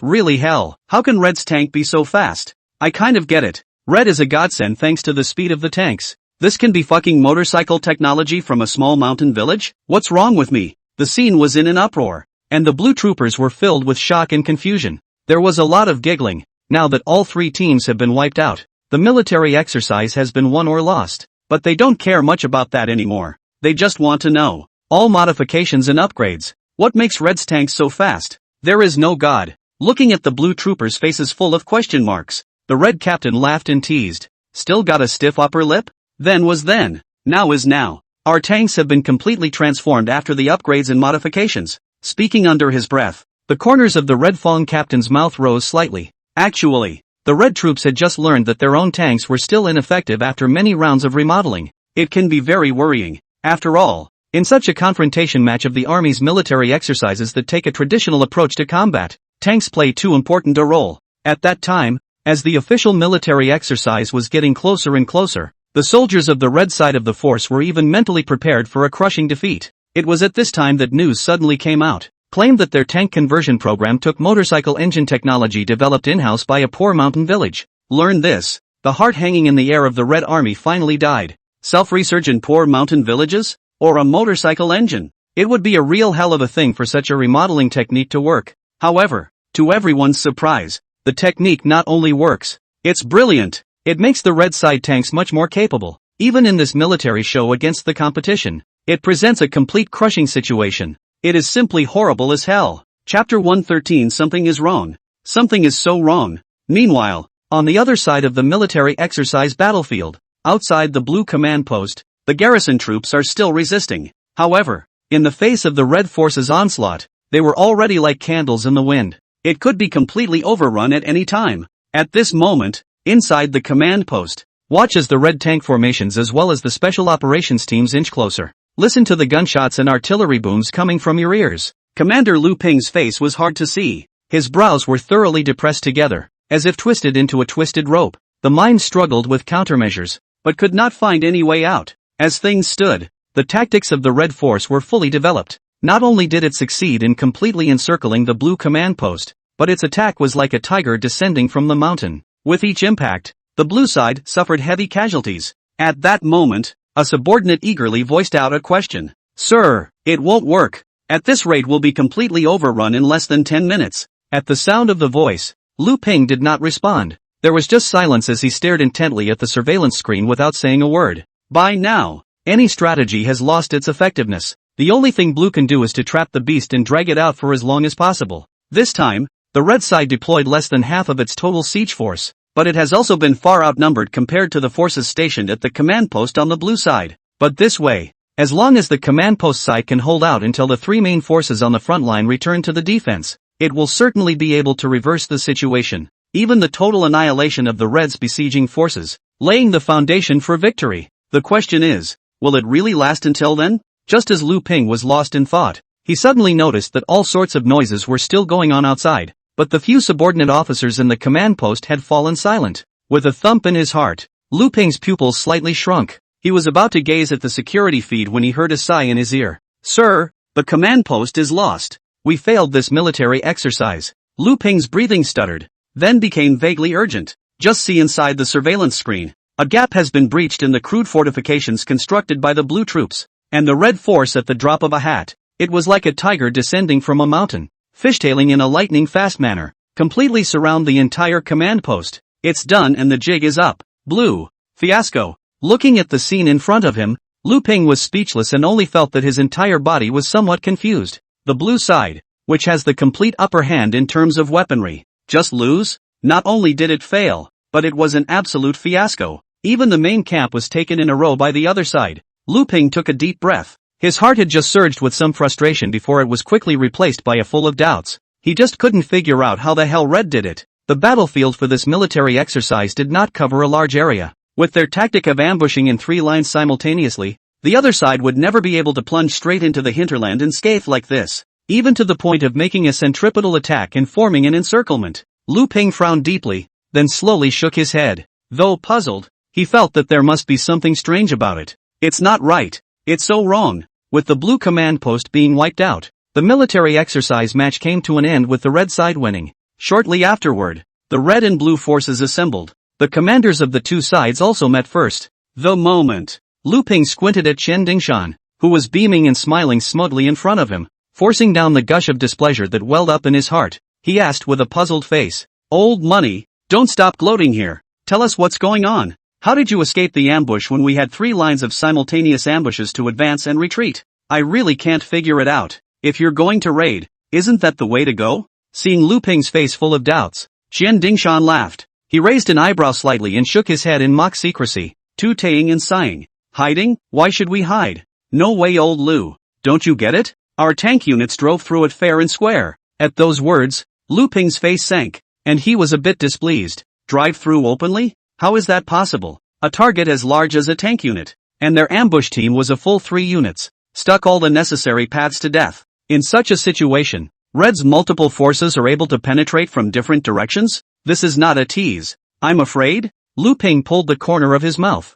Really hell, how can Red's tank be so fast? I kind of get it. Red is a godsend thanks to the speed of the tanks. This can be fucking motorcycle technology from a small mountain village? What's wrong with me? The scene was in an uproar, and the blue troopers were filled with shock and confusion. There was a lot of giggling. Now that all three teams have been wiped out, the military exercise has been won or lost. But they don't care much about that anymore. They just want to know all modifications and upgrades. What makes Red's tanks so fast? There is no God. Looking at the blue troopers' faces full of question marks, the red captain laughed and teased. Still got a stiff upper lip? Then was then. Now is now. Our tanks have been completely transformed after the upgrades and modifications. Speaking under his breath, the corners of the Red Fong captain's mouth rose slightly. Actually, the red troops had just learned that their own tanks were still ineffective after many rounds of remodeling. It can be very worrying. After all, in such a confrontation match of the Army's military exercises that take a traditional approach to combat, tanks play too important a role. At that time, as the official military exercise was getting closer and closer, The soldiers of the red side of the force were even mentally prepared for a crushing defeat. It was at this time that news suddenly came out, claimed that their tank conversion program took motorcycle engine technology developed in-house by a poor mountain village. Learn this, the heart hanging in the air of the Red Army finally died. Self-research in poor mountain villages? Or a motorcycle engine? It would be a real hell of a thing for such a remodeling technique to work. However, to everyone's surprise, the technique not only works, it's brilliant. It makes the red side tanks much more capable. Even in this military show against the competition, it presents a complete crushing situation. It is simply horrible as hell. Chapter 113. Something is wrong. Something is so wrong. Meanwhile, on the other side of the military exercise battlefield, outside the blue command post, the garrison troops are still resisting. However, in the face of the red force's onslaught, they were already like candles in the wind. It could be completely overrun at any time. At this moment, inside the command post, watch as the red tank formations as well as the special operations teams inch closer. Listen to the gunshots and artillery booms coming from your ears. Commander Lu Ping's face was hard to see. His brows were thoroughly depressed together, as if twisted into a twisted rope. The mind struggled with countermeasures, but could not find any way out. As things stood, the tactics of the red force were fully developed. Not only did it succeed in completely encircling the blue command post, but its attack was like a tiger descending from the mountain. With each impact, the blue side suffered heavy casualties. At that moment, a subordinate eagerly voiced out a question. Sir, it won't work. At this rate we'll be completely overrun in less than 10 minutes. At the sound of the voice, Lu Ping did not respond. There was just silence as he stared intently at the surveillance screen without saying a word. By now, any strategy has lost its effectiveness. The only thing blue can do is to trap the beast and drag it out for as long as possible. This time, the red side deployed less than half of its total siege force, but it has also been far outnumbered compared to the forces stationed at the command post on the blue side. But this way, as long as the command post side can hold out until the three main forces on the front line return to the defense, it will certainly be able to reverse the situation. Even the total annihilation of the Reds' besieging forces, laying the foundation for victory. The question is, will it really last until then? Just as Lu Ping was lost in thought, he suddenly noticed that all sorts of noises were still going on outside, but the few subordinate officers in the command post had fallen silent. With a thump in his heart, Lu Ping's pupils slightly shrunk. He was about to gaze at the security feed when he heard a sigh in his ear. Sir, the command post is lost. We failed this military exercise. Lu Ping's breathing stuttered, then became vaguely urgent. Just see inside the surveillance screen. A gap has been breached in the crude fortifications constructed by the blue troops, and the red force at the drop of a hat. It was like a tiger descending from a mountain, fishtailing in a lightning-fast manner, completely surround the entire command post. It's done and the jig is up. Blue. Fiasco. Looking at the scene in front of him, Lu Ping was speechless and only felt that his entire body was somewhat confused. The blue side, which has the complete upper hand in terms of weaponry, just lose? Not only did it fail, but it was an absolute fiasco. Even the main camp was taken in a row by the other side. Lu Ping took a deep breath. His heart had just surged with some frustration before it was quickly replaced by a full of doubts. He just couldn't figure out how the hell Red did it. The battlefield for this military exercise did not cover a large area. With their tactic of ambushing in 3 lines simultaneously, the other side would never be able to plunge straight into the hinterland and scathe like this, even to the point of making a centripetal attack and forming an encirclement. Lu Ping frowned deeply, then slowly shook his head. Though puzzled, he felt that there must be something strange about it. It's not right. It's so wrong. With the blue command post being wiped out, the military exercise match came to an end with the red side winning. Shortly afterward, the red and blue forces assembled. The commanders of the two sides also met first. The moment. Lu Ping squinted at Chen Dingshan, who was beaming and smiling smugly in front of him, forcing down the gush of displeasure that welled up in his heart. He asked with a puzzled face, "Old money, don't stop gloating here. Tell us what's going on. How did you escape the ambush when we had 3 lines of simultaneous ambushes to advance and retreat? I really can't figure it out. If you're going to raid, isn't that the way to go?" Seeing Lu Ping's face full of doubts, Chen Dingshan laughed. He raised an eyebrow slightly and shook his head in mock secrecy, tooting and sighing. "Hiding? Why should we hide? No way, old Lu. Don't you get it? Our tank units drove through it fair and square." At those words, Lu Ping's face sank, and he was a bit displeased. Drive through openly? How is that possible? A target as large as a tank unit, and their ambush team was a full 3 units, stuck all the necessary paths to death. In such a situation, Red's multiple forces are able to penetrate from different directions? This is not a tease. I'm afraid? Lu Ping pulled the corner of his mouth.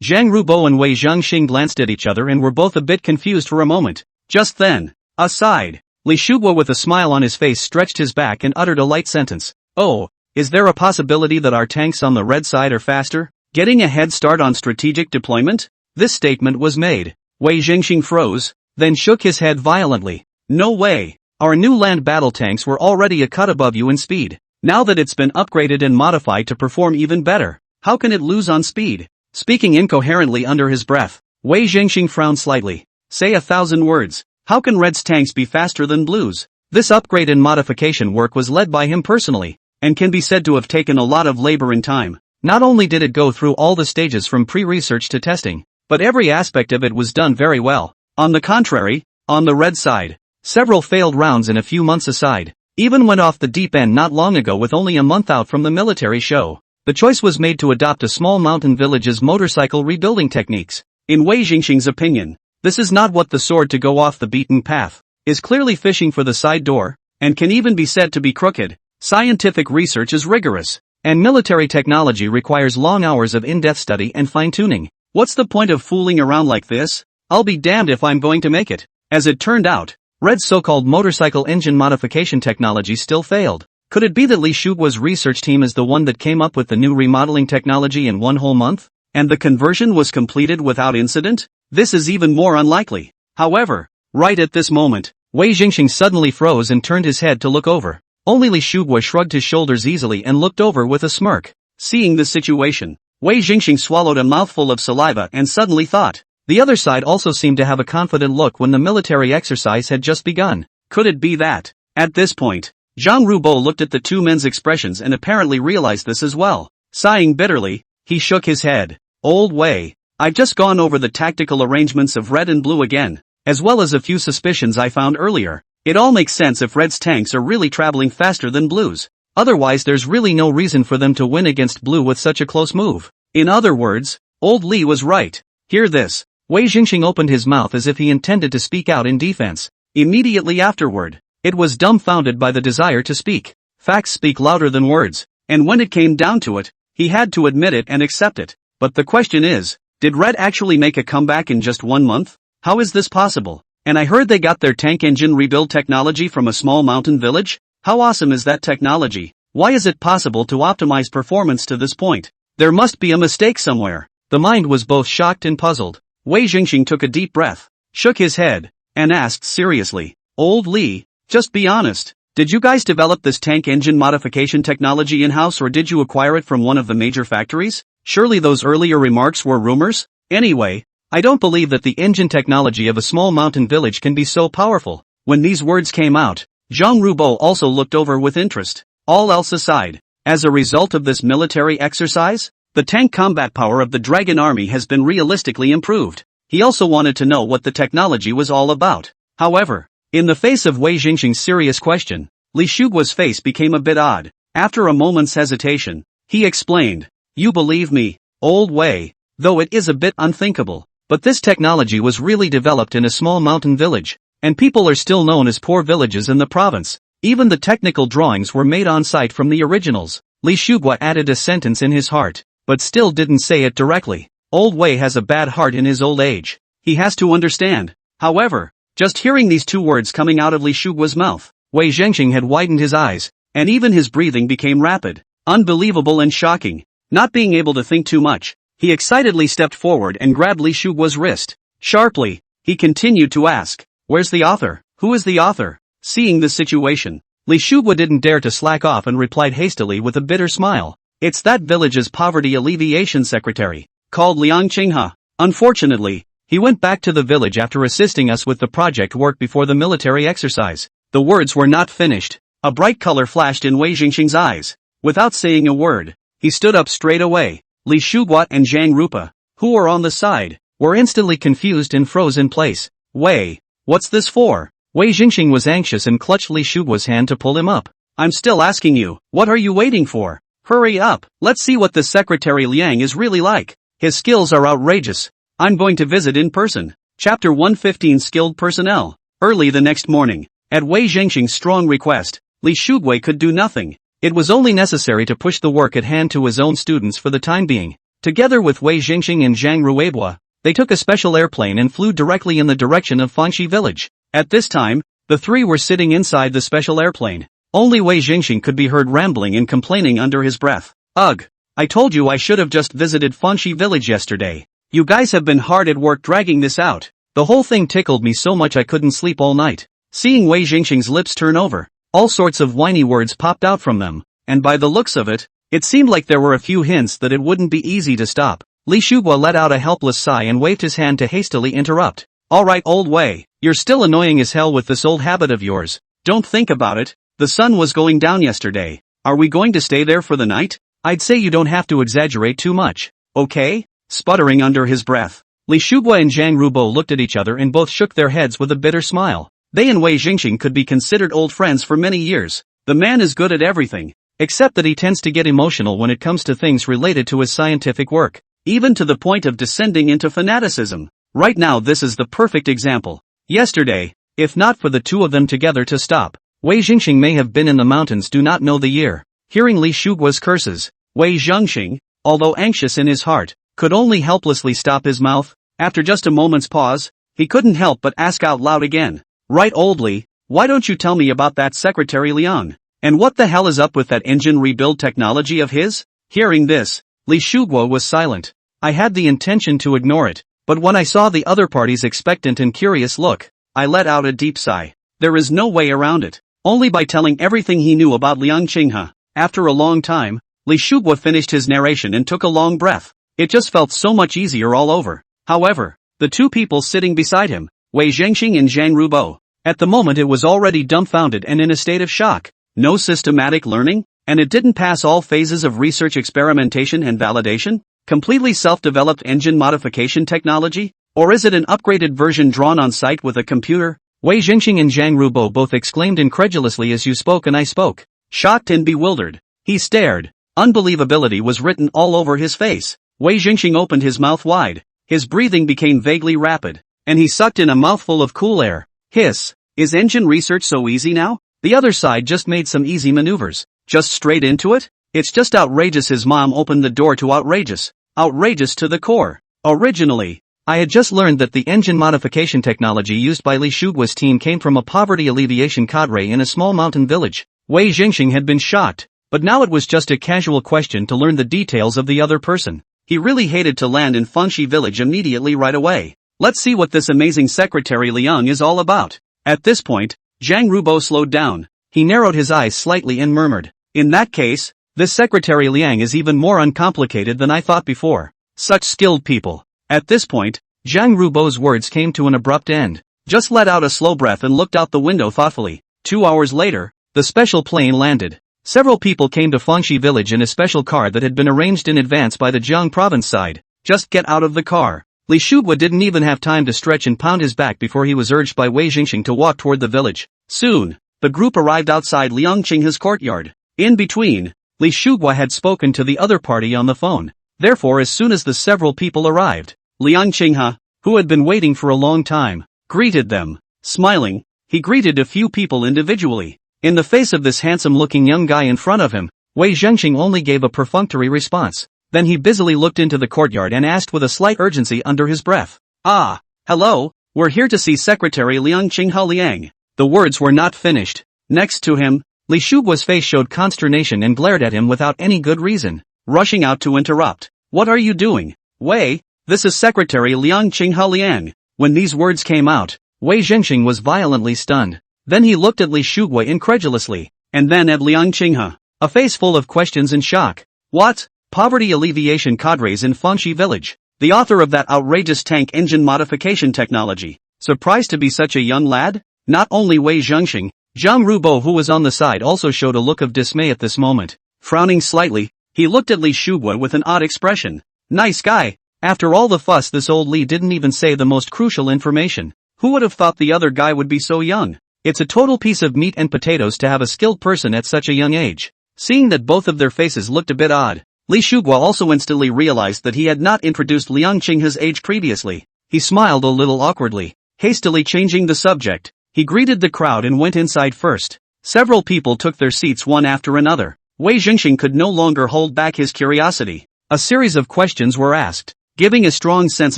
Zhang Rubo and Wei Zhengxing glanced at each other and were both a bit confused for a moment. Just then, aside, Li Shuguo with a smile on his face stretched his back and uttered a light sentence. Oh, is there a possibility that our tanks on the red side are faster, getting a head start on strategic deployment? This statement was made. Wei Zhengxing froze, then shook his head violently. No way. Our new land battle tanks were already a cut above you in speed. Now that it's been upgraded and modified to perform even better, how can it lose on speed? Speaking incoherently under his breath, Wei Zhengxing frowned slightly. Say 1,000 words. How can Red's tanks be faster than Blue's? This upgrade and modification work was led by him personally, and can be said to have taken a lot of labor and time. Not only did it go through all the stages from pre-research to testing, but every aspect of it was done very well. On the contrary, on the Red side, several failed rounds and a few months aside, even went off the deep end not long ago with only a month out from the military show. The choice was made to adopt a small mountain village's motorcycle rebuilding techniques. In Wei Zhengxing's opinion, this is not what the sword to go off the beaten path, is clearly fishing for the side door, and can even be said to be crooked. Scientific research is rigorous, and military technology requires long hours of in-depth study and fine-tuning. What's the point of fooling around like this? I'll be damned if I'm going to make it. As it turned out, Red's so-called motorcycle engine modification technology still failed. Could it be that Li Shuguo's research team is the one that came up with the new remodeling technology in one whole month? And the conversion was completed without incident? This is even more unlikely. However, right at this moment, Wei Zhengxing suddenly froze and turned his head to look over. Only Li Shuguo shrugged his shoulders easily and looked over with a smirk. Seeing the situation, Wei Zhengxing swallowed a mouthful of saliva and suddenly thought. The other side also seemed to have a confident look when the military exercise had just begun. Could it be that? At this point, Zhang Rubo looked at the two men's expressions and apparently realized this as well. Sighing bitterly, he shook his head. Old Wei, I've just gone over the tactical arrangements of Red and Blue again, as well as a few suspicions I found earlier. It all makes sense if Red's tanks are really traveling faster than Blue's. Otherwise there's really no reason for them to win against Blue with such a close move. In other words, old Li was right. Hear this. Wei Zhengxing opened his mouth as if he intended to speak out in defense. Immediately afterward, it was dumbfounded by the desire to speak. Facts speak louder than words, and when it came down to it, he had to admit it and accept it. But the question is, did Red actually make a comeback in just 1 month? How is this possible? And I heard they got their tank engine rebuild technology from a small mountain village? How awesome is that technology? Why is it possible to optimize performance to this point? There must be a mistake somewhere. The mind was both shocked and puzzled. Wei Zhengxing took a deep breath, shook his head, and asked seriously, Old Li, just be honest, did you guys develop this tank engine modification technology in-house or did you acquire it from one of the major factories? Surely those earlier remarks were rumors? Anyway, I don't believe that the engine technology of a small mountain village can be so powerful. When these words came out, Zhang Rubo also looked over with interest. All else aside, as a result of this military exercise, the tank combat power of the Dragon Army has been realistically improved. He also wanted to know what the technology was all about. However, in the face of Wei Zhengxing's serious question, Li Shuguo's face became a bit odd. After a moment's hesitation, he explained, You believe me, Old Wei, though it is a bit unthinkable, but this technology was really developed in a small mountain village, and people are still known as poor villages in the province. Even the technical drawings were made on site from the originals. Li Shuguo added a sentence in his heart, but still didn't say it directly. Old Wei has a bad heart in his old age. He has to understand. However, just hearing these two words coming out of Li Shuguo's mouth, Wei Zhengxing had widened his eyes, and even his breathing became rapid, unbelievable and shocking. Not being able to think too much, he excitedly stepped forward and grabbed Li Shuguo's wrist. Sharply, he continued to ask, Where's the author? Who is the author? Seeing the situation, Li Shuguo didn't dare to slack off and replied hastily with a bitter smile. It's that village's poverty alleviation secretary, called Liang Qinghe. Unfortunately, he went back to the village after assisting us with the project work before the military exercise. The words were not finished. A bright color flashed in Wei Zhengxing's eyes. Without saying a word, he stood up straight away. Li Shuguo and Zhang Rupa, who were on the side, were instantly confused and froze in place. Wei, what's this for? Wei Zhengxing was anxious and clutched Li Shuguo's hand to pull him up. I'm still asking you, what are you waiting for? Hurry up, let's see what this Secretary Liang is really like. His skills are outrageous. I'm going to visit in person. Chapter 115 Skilled Personnel. Early the next morning, at Wei Zhengxing's strong request, Li Shuguo could do nothing. It was only necessary to push the work at hand to his own students for the time being. Together with Wei Jingxing and Zhang Ruibua, they took a special airplane and flew directly in the direction of Fanxi village. At this time, the three were sitting inside the special airplane. Only Wei Jingxing could be heard rambling and complaining under his breath. Ugh! I told you I should have just visited Fanxi village yesterday. You guys have been hard at work dragging this out. The whole thing tickled me so much I couldn't sleep all night. Seeing Wei Jingxing's lips turn over, all sorts of whiny words popped out from them, and by the looks of it, it seemed like there were a few hints that it wouldn't be easy to stop. Li Shugua let out a helpless sigh and waved his hand to hastily interrupt. Alright old Wei, you're still annoying as hell with this old habit of yours. Don't think about it, the sun was going down yesterday. Are we going to stay there for the night? I'd say you don't have to exaggerate too much, okay? Sputtering under his breath, Li Shugua and Zhang Rubo looked at each other and both shook their heads with a bitter smile. They and Wei Jingxing could be considered old friends for many years. The man is good at everything, except that he tends to get emotional when it comes to things related to his scientific work, even to the point of descending into fanaticism. Right now this is the perfect example. Yesterday, if not for the two of them together to stop, Wei Jingxing may have been in the mountains. Do not know the year. Hearing Li Shugua's curses, Wei Jingxing, although anxious in his heart, could only helplessly stop his mouth. After just a moment's pause, he couldn't help but ask out loud again. Right old Li, why don't you tell me about that Secretary Liang? And what the hell is up with that engine rebuild technology of his? Hearing this, Li Shugua was silent. I had the intention to ignore it, but when I saw the other party's expectant and curious look, I let out a deep sigh. There is no way around it. Only by telling everything he knew about Liang Qinghe. After a long time, Li Shugua finished his narration and took a long breath. It just felt so much easier all over. However, the two people sitting beside him, Wei Jingxing and Zhang Rubo, at the moment it was already dumbfounded and in a state of shock. No systematic learning, and it didn't pass all phases of research, experimentation and validation? Completely self-developed engine modification technology? Or is it an upgraded version drawn on site with a computer? Wei Jingxing and Zhang Rubo both exclaimed incredulously as you spoke and I spoke. Shocked and bewildered, he stared. Unbelievability was written all over his face. Wei Jingxing opened his mouth wide. His breathing became vaguely rapid, and he sucked in a mouthful of cool air. Hiss, is engine research so easy now? The other side just made some easy maneuvers. Just straight into it? It's just outrageous. His mom opened the door to outrageous. Outrageous to the core. Originally, I had just learned that the engine modification technology used by Li Shugua's team came from a poverty alleviation cadre in a small mountain village. Wei Jingxing had been shocked, but now it was just a casual question to learn the details of the other person. He really hated to land in Fanxi village immediately right away. Let's see what this amazing Secretary Liang is all about. At this point, Zhang Rubo slowed down. He narrowed his eyes slightly and murmured, in that case, this Secretary Liang is even more uncomplicated than I thought before. Such skilled people. At this point, Zhang Rubo's words came to an abrupt end. Just let out a slow breath and looked out the window thoughtfully. 2 hours later, the special plane landed. Several people came to Fanxi village in a special car that had been arranged in advance by the Jiang province side. Just get out of the car. Li Shugua didn't even have time to stretch and pound his back before he was urged by Wei Jingxing to walk toward the village. Soon, the group arrived outside Liang Qinghe's courtyard. In between, Li Shugua had spoken to the other party on the phone. Therefore, as soon as the several people arrived, Liang Qinghe, who had been waiting for a long time, greeted them. Smiling, he greeted a few people individually. In the face of this handsome-looking young guy in front of him, Wei Jingxing only gave a perfunctory response. Then he busily looked into the courtyard and asked with a slight urgency under his breath. Ah, hello, we're here to see Secretary Liang Qinghe Liang. The words were not finished. Next to him, Li Shugua's face showed consternation and glared at him without any good reason. Rushing out to interrupt. What are you doing? Wei, this is Secretary Liang Qinghe Liang. When these words came out, Wei Jingxing was violently stunned. Then he looked at Li Shugua incredulously, and then at Liang Qinghe, a face full of questions and shock. What? Poverty alleviation cadres in Fanxi village. The author of that outrageous tank engine modification technology. Surprised to be such a young lad? Not only Wei Jingxing, Zhang Rubo, who was on the side, also showed a look of dismay at this moment. Frowning slightly, he looked at Li Shugua with an odd expression. Nice guy. After all the fuss, this old Li didn't even say the most crucial information. Who would have thought the other guy would be so young? It's a total piece of meat and potatoes to have a skilled person at such a young age. Seeing that both of their faces looked a bit odd, Li Shugua also instantly realized that he had not introduced Liang Qinghe's age previously. He smiled a little awkwardly. Hastily changing the subject, he greeted the crowd and went inside first. Several people took their seats one after another. Wei Jingxing could no longer hold back his curiosity. A series of questions were asked, giving a strong sense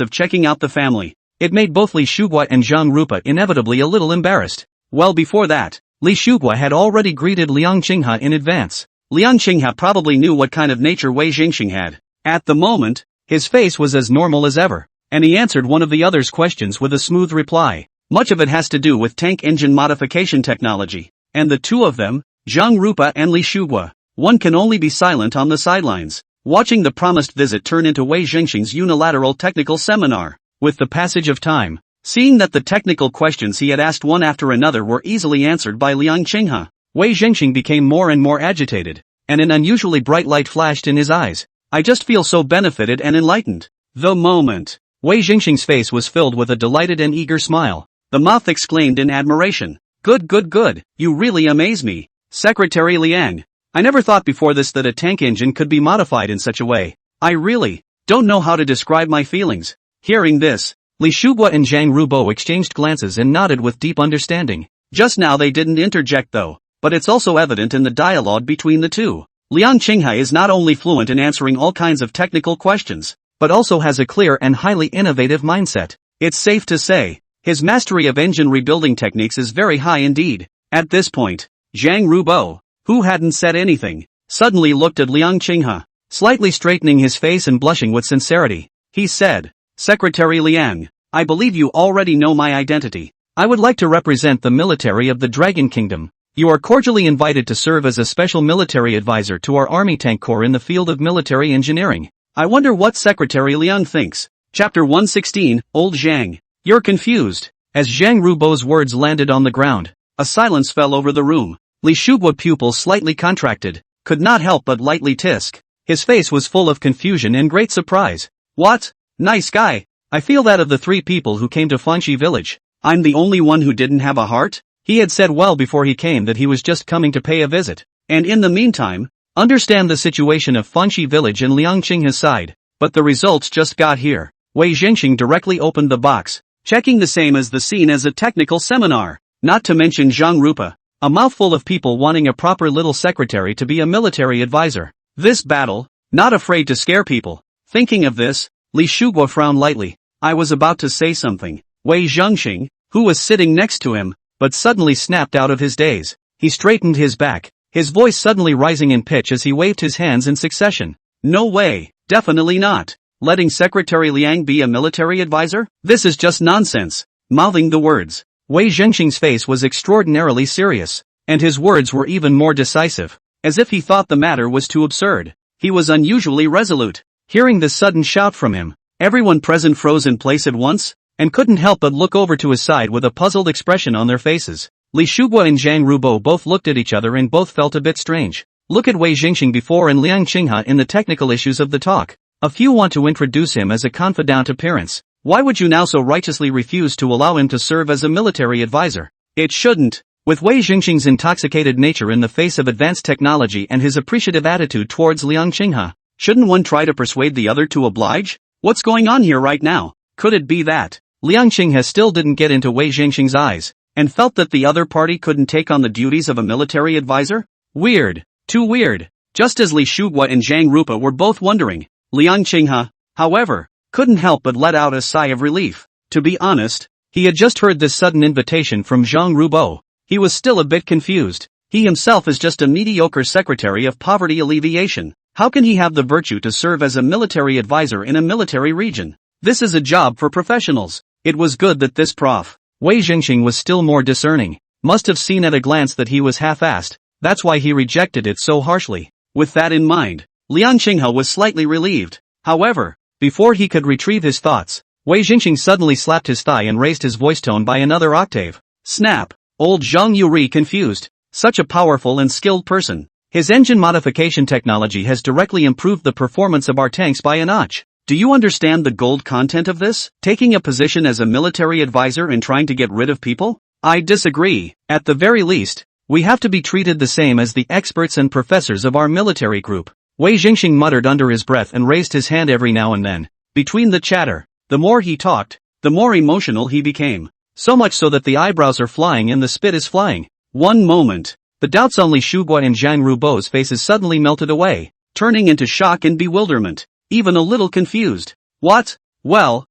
of checking out the family. It made both Li Shugua and Zhang Rupa inevitably a little embarrassed. Well before that, Li Shugua had already greeted Liang Qinghe in advance. Liang Qinghe probably knew what kind of nature Wei Jingxing had. At the moment, his face was as normal as ever, and he answered one of the other's questions with a smooth reply. Much of it has to do with tank engine modification technology, and the two of them, Zhang Rupa and Li Shugua, one can only be silent on the sidelines, watching the promised visit turn into Wei Jingxing's unilateral technical seminar. With the passage of time, seeing that the technical questions he had asked one after another were easily answered by Liang Qinghe, Wei Jingxing became more and more agitated, and an unusually bright light flashed in his eyes. I just feel so benefited and enlightened. The moment, Wei Jingxing's face was filled with a delighted and eager smile. The mouth exclaimed in admiration. Good, good, good, you really amaze me, Secretary Liang. I never thought before this that a tank engine could be modified in such a way. I really don't know how to describe my feelings. Hearing this, Li Shugua and Zhang Rubo exchanged glances and nodded with deep understanding. Just now they didn't interject though, but it's also evident in the dialogue between the two. Liang Qinghe is not only fluent in answering all kinds of technical questions, but also has a clear and highly innovative mindset. It's safe to say, his mastery of engine rebuilding techniques is very high indeed. At this point, Zhang Rubo, who hadn't said anything, suddenly looked at Liang Qinghe, slightly straightening his face and blushing with sincerity. He said, Secretary Liang, I believe you already know my identity. I would like to represent the military of the Dragon Kingdom. You are cordially invited to serve as a special military advisor to our Army Tank Corps in the field of military engineering. I wonder what Secretary Liang thinks. Chapter 116, Old Zhang. You're confused. As Zhang Rubo's words landed on the ground, a silence fell over the room. Li Shugua's pupils slightly contracted, could not help but lightly tisk. His face was full of confusion and great surprise. What? Nice guy. I feel that of the three people who came to Fanxi village, I'm the only one who didn't have a heart? He had said well before he came that he was just coming to pay a visit, and in the meantime, understand the situation of Fanxi village and Liang Qinghe's side, but the results just got here. Wei Jingxing directly opened the box, checking the same as the scene as a technical seminar, not to mention Zhang Rupa, a mouthful of people wanting a proper little secretary to be a military advisor. This battle, not afraid to scare people. Thinking of this, Li Shugua frowned lightly. I was about to say something. Wei Jingxing, who was sitting next to him, but suddenly snapped out of his daze. He straightened his back, his voice suddenly rising in pitch as he waved his hands in succession. No way, definitely not. Letting Secretary Liang be a military advisor? This is just nonsense. Mouthing the words, Wei Jingxing's face was extraordinarily serious, and his words were even more decisive, as if he thought the matter was too absurd. He was unusually resolute. Hearing this sudden shout from him, everyone present froze in place at once, and couldn't help but look over to his side with a puzzled expression on their faces. Li Shugua and Zhang Rubo both looked at each other and both felt a bit strange. Look at Wei Jingxing before and Liang Qinghe in the technical issues of the talk. A few want to introduce him as a confidant appearance. Why would you now so righteously refuse to allow him to serve as a military advisor? It shouldn't. With Wei Jingxing's intoxicated nature in the face of advanced technology and his appreciative attitude towards Liang Qinghe, shouldn't one try to persuade the other to oblige? What's going on here right now? Could it be that Liang Qinghe still didn't get into Wei Jingxing's eyes, and felt that the other party couldn't take on the duties of a military advisor? Weird. Too weird. Just as Li Shugua and Zhang Rupa were both wondering, Liang Qinghe, however, couldn't help but let out a sigh of relief. To be honest, he had just heard this sudden invitation from Zhang Rubo. He was still a bit confused. He himself is just a mediocre secretary of poverty alleviation. How can he have the virtue to serve as a military advisor in a military region? This is a job for professionals. It was good that this Prof. Wei Jingxing was still more discerning, must have seen at a glance that he was half-assed, that's why he rejected it so harshly. With that in mind, Liang Qinghe was slightly relieved. However, before he could retrieve his thoughts, Wei Jingxing suddenly slapped his thigh and raised his voice tone by another octave. Snap! Old Zhang Yuri confused. Such a powerful and skilled person. His engine modification technology has directly improved the performance of our tanks by a notch. Do you understand the gold content of this? Taking a position as a military advisor and trying to get rid of people? I disagree. At the very least, we have to be treated the same as the experts and professors of our military group. Wei Jingxing muttered under his breath and raised his hand every now and then. Between the chatter, the more he talked, the more emotional he became. So much so that the eyebrows are flying and the spit is flying. One moment, the doubts on Li Shugua and Zhang Rubo's faces suddenly melted away, turning into shock and bewilderment. even a little confused. What? Well,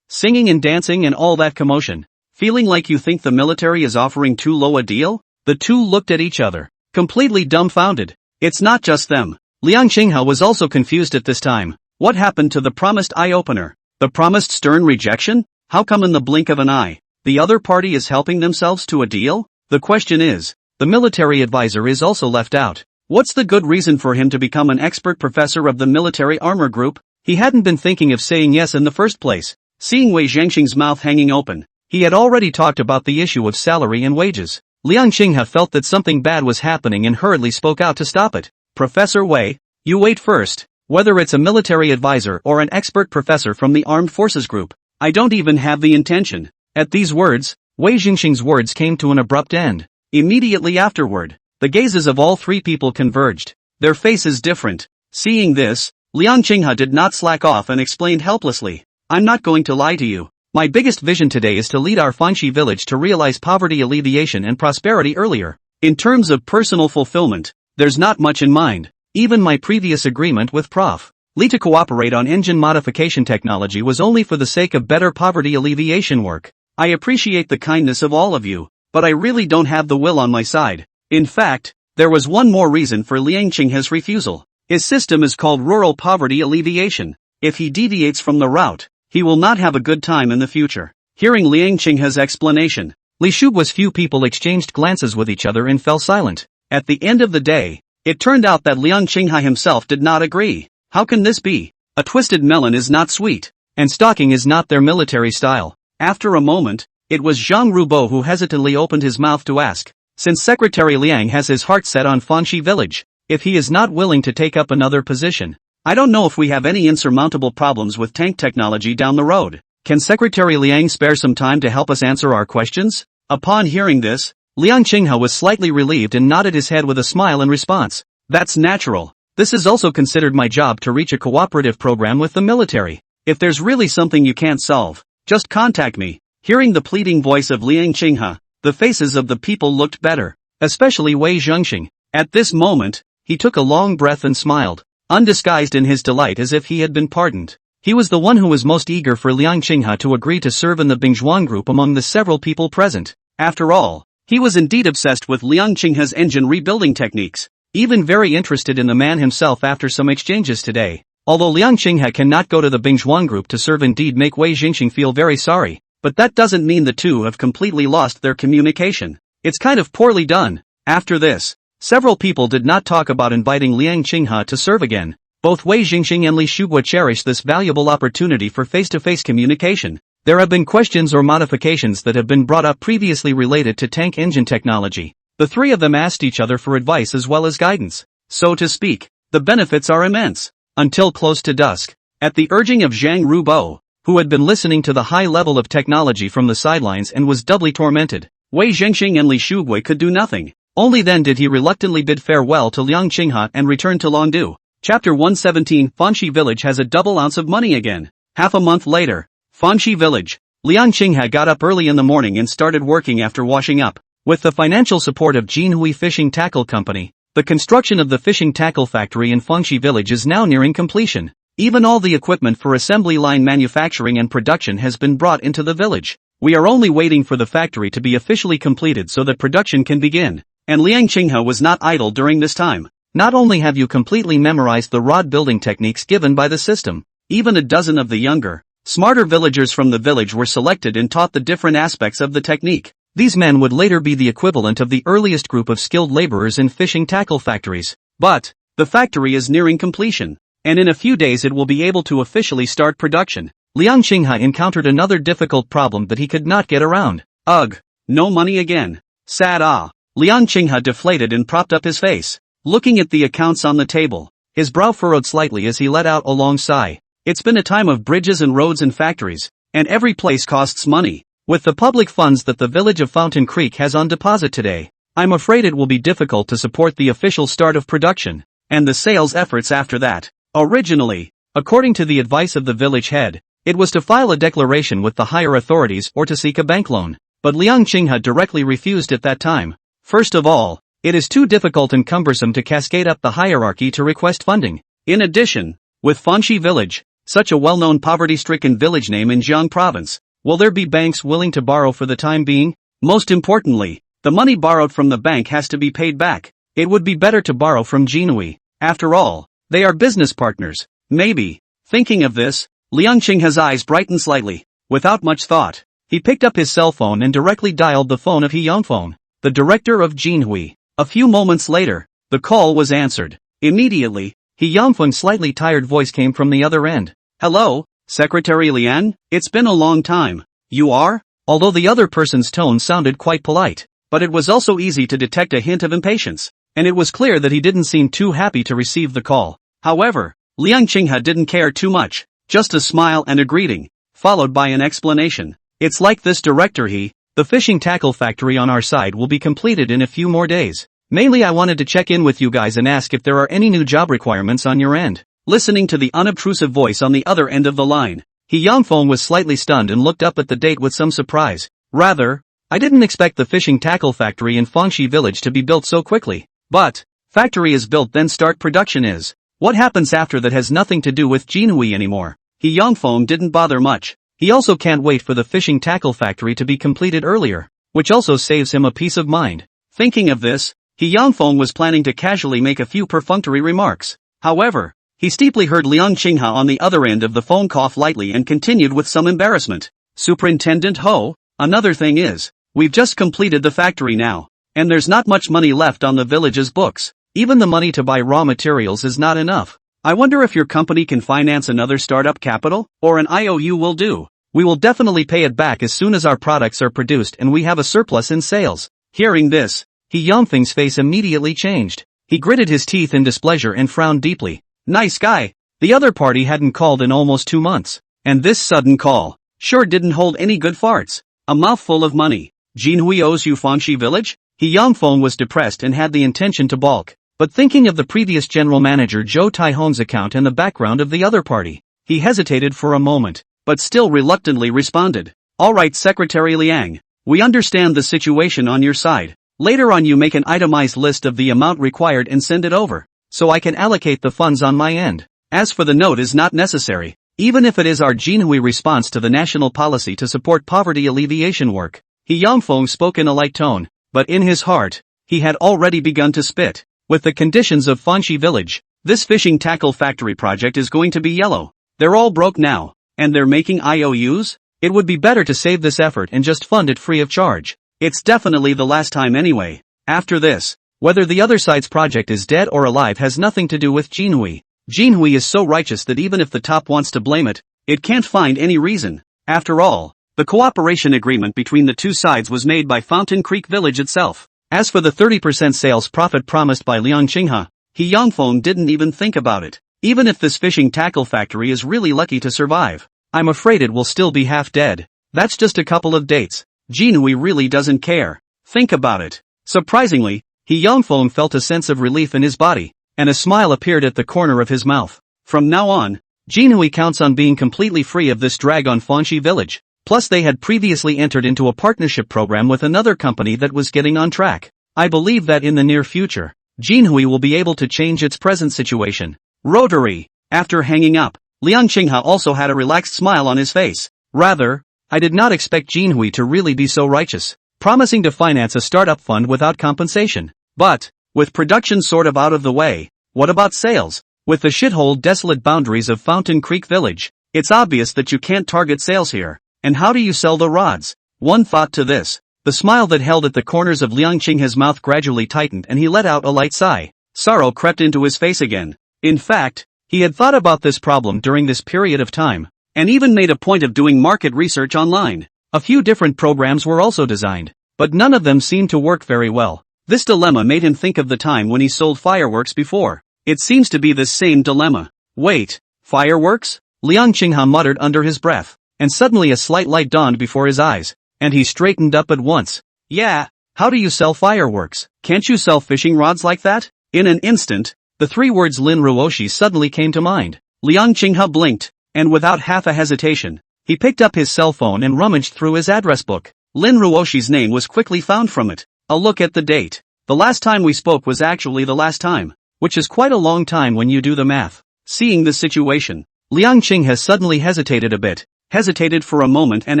singing and dancing and all that commotion. Feeling like you think the military is offering too low a deal? The two looked at each other, completely dumbfounded. It's not just them. Liang Qinghe was also confused at this time. What happened to the promised eye-opener? The promised stern rejection? How come in the blink of an eye, the other party is helping themselves to a deal? The question is, the military advisor is also left out. What's the good reason for him to become an expert professor of the military armor group? He hadn't been thinking of saying yes in the first place. Seeing Wei Zhengxing's mouth hanging open, he had already talked about the issue of salary and wages. Liang Qinghe felt that something bad was happening and hurriedly spoke out to stop it. Professor Wei, you wait first. Whether it's a military advisor or an expert professor from the armed forces group, I don't even have the intention. At these words, Wei Zhengxing's words came to an abrupt end. Immediately afterward, the gazes of all three people converged. Their faces different. Seeing this, Liang Qinghe did not slack off and explained helplessly. I'm not going to lie to you. My biggest vision today is to lead our Fanxi village to realize poverty alleviation and prosperity earlier. In terms of personal fulfillment, there's not much in mind. Even my previous agreement with Prof. Li to cooperate on engine modification technology was only for the sake of better poverty alleviation work. I appreciate the kindness of all of you, but I really don't have the will on my side. In fact, there was one more reason for Liang Qinghe's refusal. His system is called rural poverty alleviation. If he deviates from the route, he will not have a good time in the future. Hearing Liang Qinghe's explanation, Li Shuguo's few people exchanged glances with each other and fell silent. At the end of the day, it turned out that Liang Qinghe himself did not agree. How can this be? A twisted melon is not sweet, and stalking is not their military style. After a moment, it was Zhang Rubo who hesitantly opened his mouth to ask, since Secretary Liang has his heart set on Fanxi village, if he is not willing to take up another position, I don't know if we have any insurmountable problems with tank technology down the road. Can Secretary Liang spare some time to help us answer our questions? Upon hearing this, Liang Qinghe was slightly relieved and nodded his head with a smile in response. That's natural. This is also considered my job to reach a cooperative program with the military. If there's really something you can't solve, just contact me. Hearing the pleading voice of Liang Qinghe, the faces of the people looked better, especially Wei Zhengxing. At this moment, he took a long breath and smiled, undisguised in his delight as if he had been pardoned. He was the one who was most eager for Liang Qinghe to agree to serve in the Bingzhuang group among the several people present. After all, he was indeed obsessed with Liang Qinghe's engine rebuilding techniques, even very interested in the man himself after some exchanges today. Although Liang Qinghe cannot go to the Bingzhuang group to serve indeed make Wei Zhengxing feel very sorry, but that doesn't mean the two have completely lost their communication. It's kind of poorly done. After this, several people did not talk about inviting Liang Qinghe to serve again. Both Wei Zhengxing and Li Shuguo cherish this valuable opportunity for face-to-face communication. There have been questions or modifications that have been brought up previously related to tank engine technology. The three of them asked each other for advice as well as guidance. So to speak, the benefits are immense. Until close to dusk, at the urging of Zhang Rubo, who had been listening to the high level of technology from the sidelines and was doubly tormented, Wei Zhengxing and Li Shuguo could do nothing. Only then did he reluctantly bid farewell to Liang Qinghe and return to Longdu. Chapter 117 Fanxi Village has a double ounce of money again. Half a month later, Fanxi Village. Liang Qinghe got up early in the morning and started working after washing up. With the financial support of Jinhui Fishing Tackle Company, the construction of the fishing tackle factory in Fanxi Village is now nearing completion. Even all the equipment for assembly line manufacturing and production has been brought into the village. We are only waiting for the factory to be officially completed so that production can begin. And Liang Qinghe was not idle during this time. Not only have you completely memorized the rod building techniques given by the system, even a dozen of the younger, smarter villagers from the village were selected and taught the different aspects of the technique. These men would later be the equivalent of the earliest group of skilled laborers in fishing tackle factories. But, the factory is nearing completion, and in a few days it will be able to officially start production. Liang Qinghe encountered another difficult problem that he could not get around. Ugh, no money again. Sad ah. Liang Qinghe deflated and propped up his face. Looking at the accounts on the table, his brow furrowed slightly as he let out a long sigh. It's been a time of bridges and roads and factories, and every place costs money. With the public funds that the village of Fountain Creek has on deposit today, I'm afraid it will be difficult to support the official start of production, and the sales efforts after that. Originally, according to the advice of the village head, it was to file a declaration with the higher authorities or to seek a bank loan, but Liang Qinghe directly refused at that time. First of all, it is too difficult and cumbersome to cascade up the hierarchy to request funding. In addition, with Fanxi Village, such a well-known poverty-stricken village name in Jiang Province, will there be banks willing to borrow for the time being? Most importantly, the money borrowed from the bank has to be paid back. It would be better to borrow from Jinhui. After all, they are business partners. Maybe. Thinking of this, Liang Qinghe's eyes brightened slightly. Without much thought, he picked up his cell phone and directly dialed the phone of He Yangfeng, the director of Jinhui. A few moments later, the call was answered. Immediately, He Yangfeng's slightly tired voice came from the other end. Hello, Secretary Liang? It's been a long time. You are? Although the other person's tone sounded quite polite, but it was also easy to detect a hint of impatience, and it was clear that he didn't seem too happy to receive the call. However, Liang Qinghe didn't care too much, just a smile and a greeting, followed by an explanation. It's like this, Director He, the fishing tackle factory on our side will be completed in a few more days. Mainly I wanted to check in with you guys and ask if there are any new job requirements on your end. Listening to the unobtrusive voice on the other end of the line, He Yangfeng was slightly stunned and looked up at the date with some surprise. Rather, I didn't expect the fishing tackle factory in Fanxi Village to be built so quickly. But, factory is built then start production is. What happens after that has nothing to do with Jinhui anymore. He Yangfeng didn't bother much. He also can't wait for the fishing tackle factory to be completed earlier, which also saves him a peace of mind. Thinking of this, He Yangfeng was planning to casually make a few perfunctory remarks. However, he steeply heard Liang Qinghe on the other end of the phone cough lightly and continued with some embarrassment. Superintendent Ho, another thing is, we've just completed the factory now, and there's not much money left on the village's books. Even the money to buy raw materials is not enough. I wonder if your company can finance another startup capital, or an IOU will do. We will definitely pay it back as soon as our products are produced and we have a surplus in sales. Hearing this, He Yangfeng's face immediately changed. He gritted his teeth in displeasure and frowned deeply. Nice guy. The other party hadn't called in almost 2 months. And this sudden call sure didn't hold any good farts. A mouthful of money. Jinhui owes you Fanxi Village? He Yangfeng was depressed and had the intention to balk. But thinking of the previous general manager Zhou Taihong's account and the background of the other party, he hesitated for a moment, but still reluctantly responded. Alright, Secretary Liang, we understand the situation on your side. Later on you make an itemized list of the amount required and send it over, so I can allocate the funds on my end. As for the note is not necessary, even if it is our Jinhui response to the national policy to support poverty alleviation work. He Yangfeng spoke in a light tone, but in his heart, he had already begun to spit. With the conditions of Fanxi Village, this fishing tackle factory project is going to be yellow. They're all broke now, and they're making IOUs? It would be better to save this effort and just fund it free of charge. It's definitely the last time anyway. After this, whether the other side's project is dead or alive has nothing to do with Jinhui. Jinhui is so righteous that even if the top wants to blame it, it can't find any reason. After all, the cooperation agreement between the two sides was made by Fountain Creek Village itself. As for the 30% sales profit promised by Liang Qinghe, He Yangfeng didn't even think about it. Even if this fishing tackle factory is really lucky to survive, I'm afraid it will still be half dead. That's just a couple of dates. Jinhui really doesn't care. Think about it. Surprisingly, He Yangfeng felt a sense of relief in his body, and a smile appeared at the corner of his mouth. From now on, Jinhui counts on being completely free of this drag on Fanxi Village. Plus they had previously entered into a partnership program with another company that was getting on track. I believe that in the near future, Jinhui will be able to change its present situation. Rotary. After hanging up, Liang Qinghe also had a relaxed smile on his face. Rather, I did not expect Jinhui to really be so righteous, promising to finance a startup fund without compensation. But, with production sort of out of the way, what about sales? With the shithole desolate boundaries of Fountain Creek Village, it's obvious that you can't target sales here. And how do you sell the rods? One thought to this. The smile that held at the corners of Liang Qinghe's mouth gradually tightened and he let out a light sigh. Sorrow crept into his face again. In fact, he had thought about this problem during this period of time, and even made a point of doing market research online. A few different programs were also designed, but none of them seemed to work very well. This dilemma made him think of the time when he sold fireworks before. It seems to be this same dilemma. Wait, fireworks? Liang Qinghe muttered under his breath. And suddenly a slight light dawned before his eyes, and he straightened up at once. Yeah, how do you sell fireworks? Can't you sell fishing rods like that? In an instant, the 3 words Lin Ruoshi suddenly came to mind. Liang Qinghe blinked, and without half a hesitation, he picked up his cell phone and rummaged through his address book. Lin Ruoshi's name was quickly found from it. A look at the date. The last time we spoke was actually the last time, which is quite a long time when you do the math. Seeing the situation, Liang Qing has suddenly hesitated a bit, hesitated for a moment and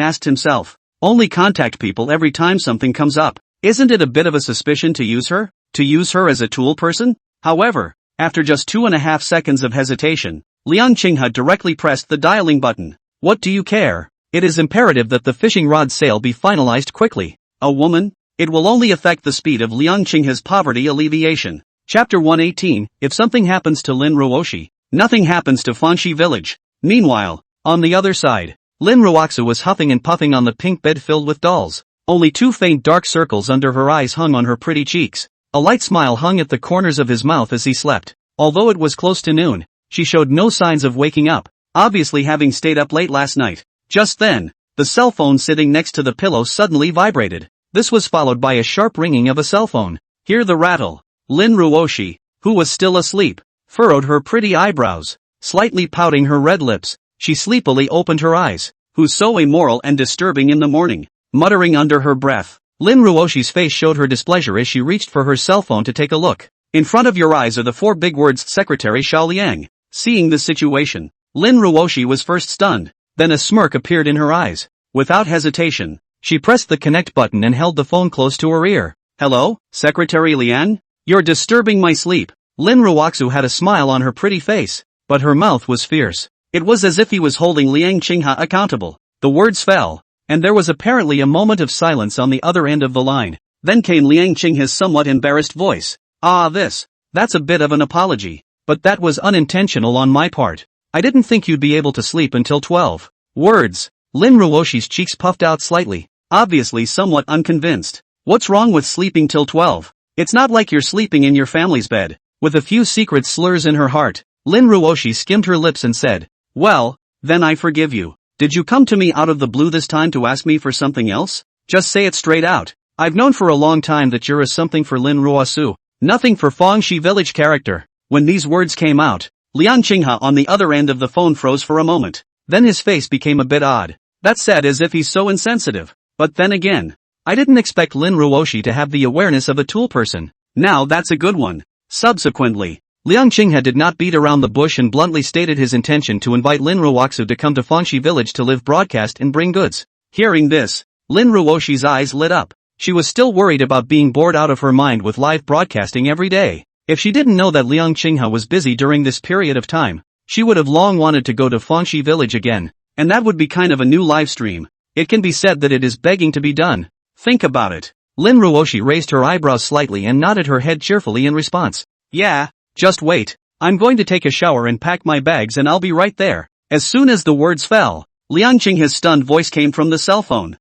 asked himself, only contact people every time something comes up. Isn't it a bit of a suspicion to use her? To use her as a tool person? However, after just 2.5 seconds of hesitation, Liang Qinghe directly pressed the dialing button. What do you care? It is imperative that the fishing rod sale be finalized quickly. A woman? It will only affect the speed of Liang Qinghe's poverty alleviation. Chapter 118, If something happens to Lin Ruoshi, nothing happens to Fanxi village. Meanwhile, on the other side, Lin Ruoxu was huffing and puffing on the pink bed filled with dolls. Only 2 faint dark circles under her eyes hung on her pretty cheeks. A light smile hung at the corners of his mouth as he slept. Although it was close to noon, she showed no signs of waking up, obviously having stayed up late last night. Just then, the cell phone sitting next to the pillow suddenly vibrated. This was followed by a sharp ringing of a cell phone. Hear the rattle. Lin Ruoshi, who was still asleep, furrowed her pretty eyebrows. Slightly pouting her red lips, she sleepily opened her eyes. Who's so immoral and disturbing in the morning? Muttering under her breath, Lin Ruoshi's face showed her displeasure as she reached for her cell phone to take a look. In front of your eyes are the 4 big words Secretary Xiao Liang. Seeing the situation, Lin Ruoshi was first stunned, then a smirk appeared in her eyes. Without hesitation, she pressed the connect button and held the phone close to her ear. Hello, Secretary Liang? You're disturbing my sleep. Lin Ruoxu had a smile on her pretty face, but her mouth was fierce. It was as if he was holding Liang Qinghe accountable. The words fell, and there was apparently a moment of silence on the other end of the line. Then came Liang Qinghe's somewhat embarrassed voice. That's a bit of an apology, but that was unintentional on my part. I didn't think you'd be able to sleep until 12. Words. Lin Ruoshi's cheeks puffed out slightly, obviously somewhat unconvinced. What's wrong with sleeping till 12? It's not like you're sleeping in your family's bed. With a few secret slurs in her heart, Lin Ruoshi skimmed her lips and said, well, then I forgive you. Did you come to me out of the blue this time to ask me for something else? Just say it straight out. I've known for a long time that you're a something for Lin Ruosu, nothing for Fanxi village character. When these words came out, Liang Qinghe on the other end of the phone froze for a moment. Then his face became a bit odd. That's sad, as if he's so insensitive. But then again, I didn't expect Lin Ruoshi to have the awareness of a tool person. Now that's a good one. Subsequently, Liang Qinghe did not beat around the bush and bluntly stated his intention to invite Lin Ruoxu to come to Fanxi village to live broadcast and bring goods. Hearing this, Lin Ruoshi's eyes lit up. She was still worried about being bored out of her mind with live broadcasting every day. If she didn't know that Liang Qinghe was busy during this period of time, she would have long wanted to go to Fanxi village again, and that would be kind of a new live stream. It can be said that it is begging to be done. Think about it. Lin Ruoshi raised her eyebrows slightly and nodded her head cheerfully in response. Yeah, just wait. I'm going to take a shower and pack my bags and I'll be right there. As soon as the words fell, Liang Qinghe's stunned voice came from the cell phone.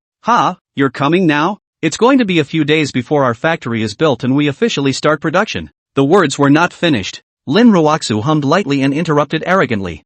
You're coming now? It's going to be a few days before our factory is built and we officially start production. The words were not finished. Lin Ruoxu hummed lightly and interrupted arrogantly.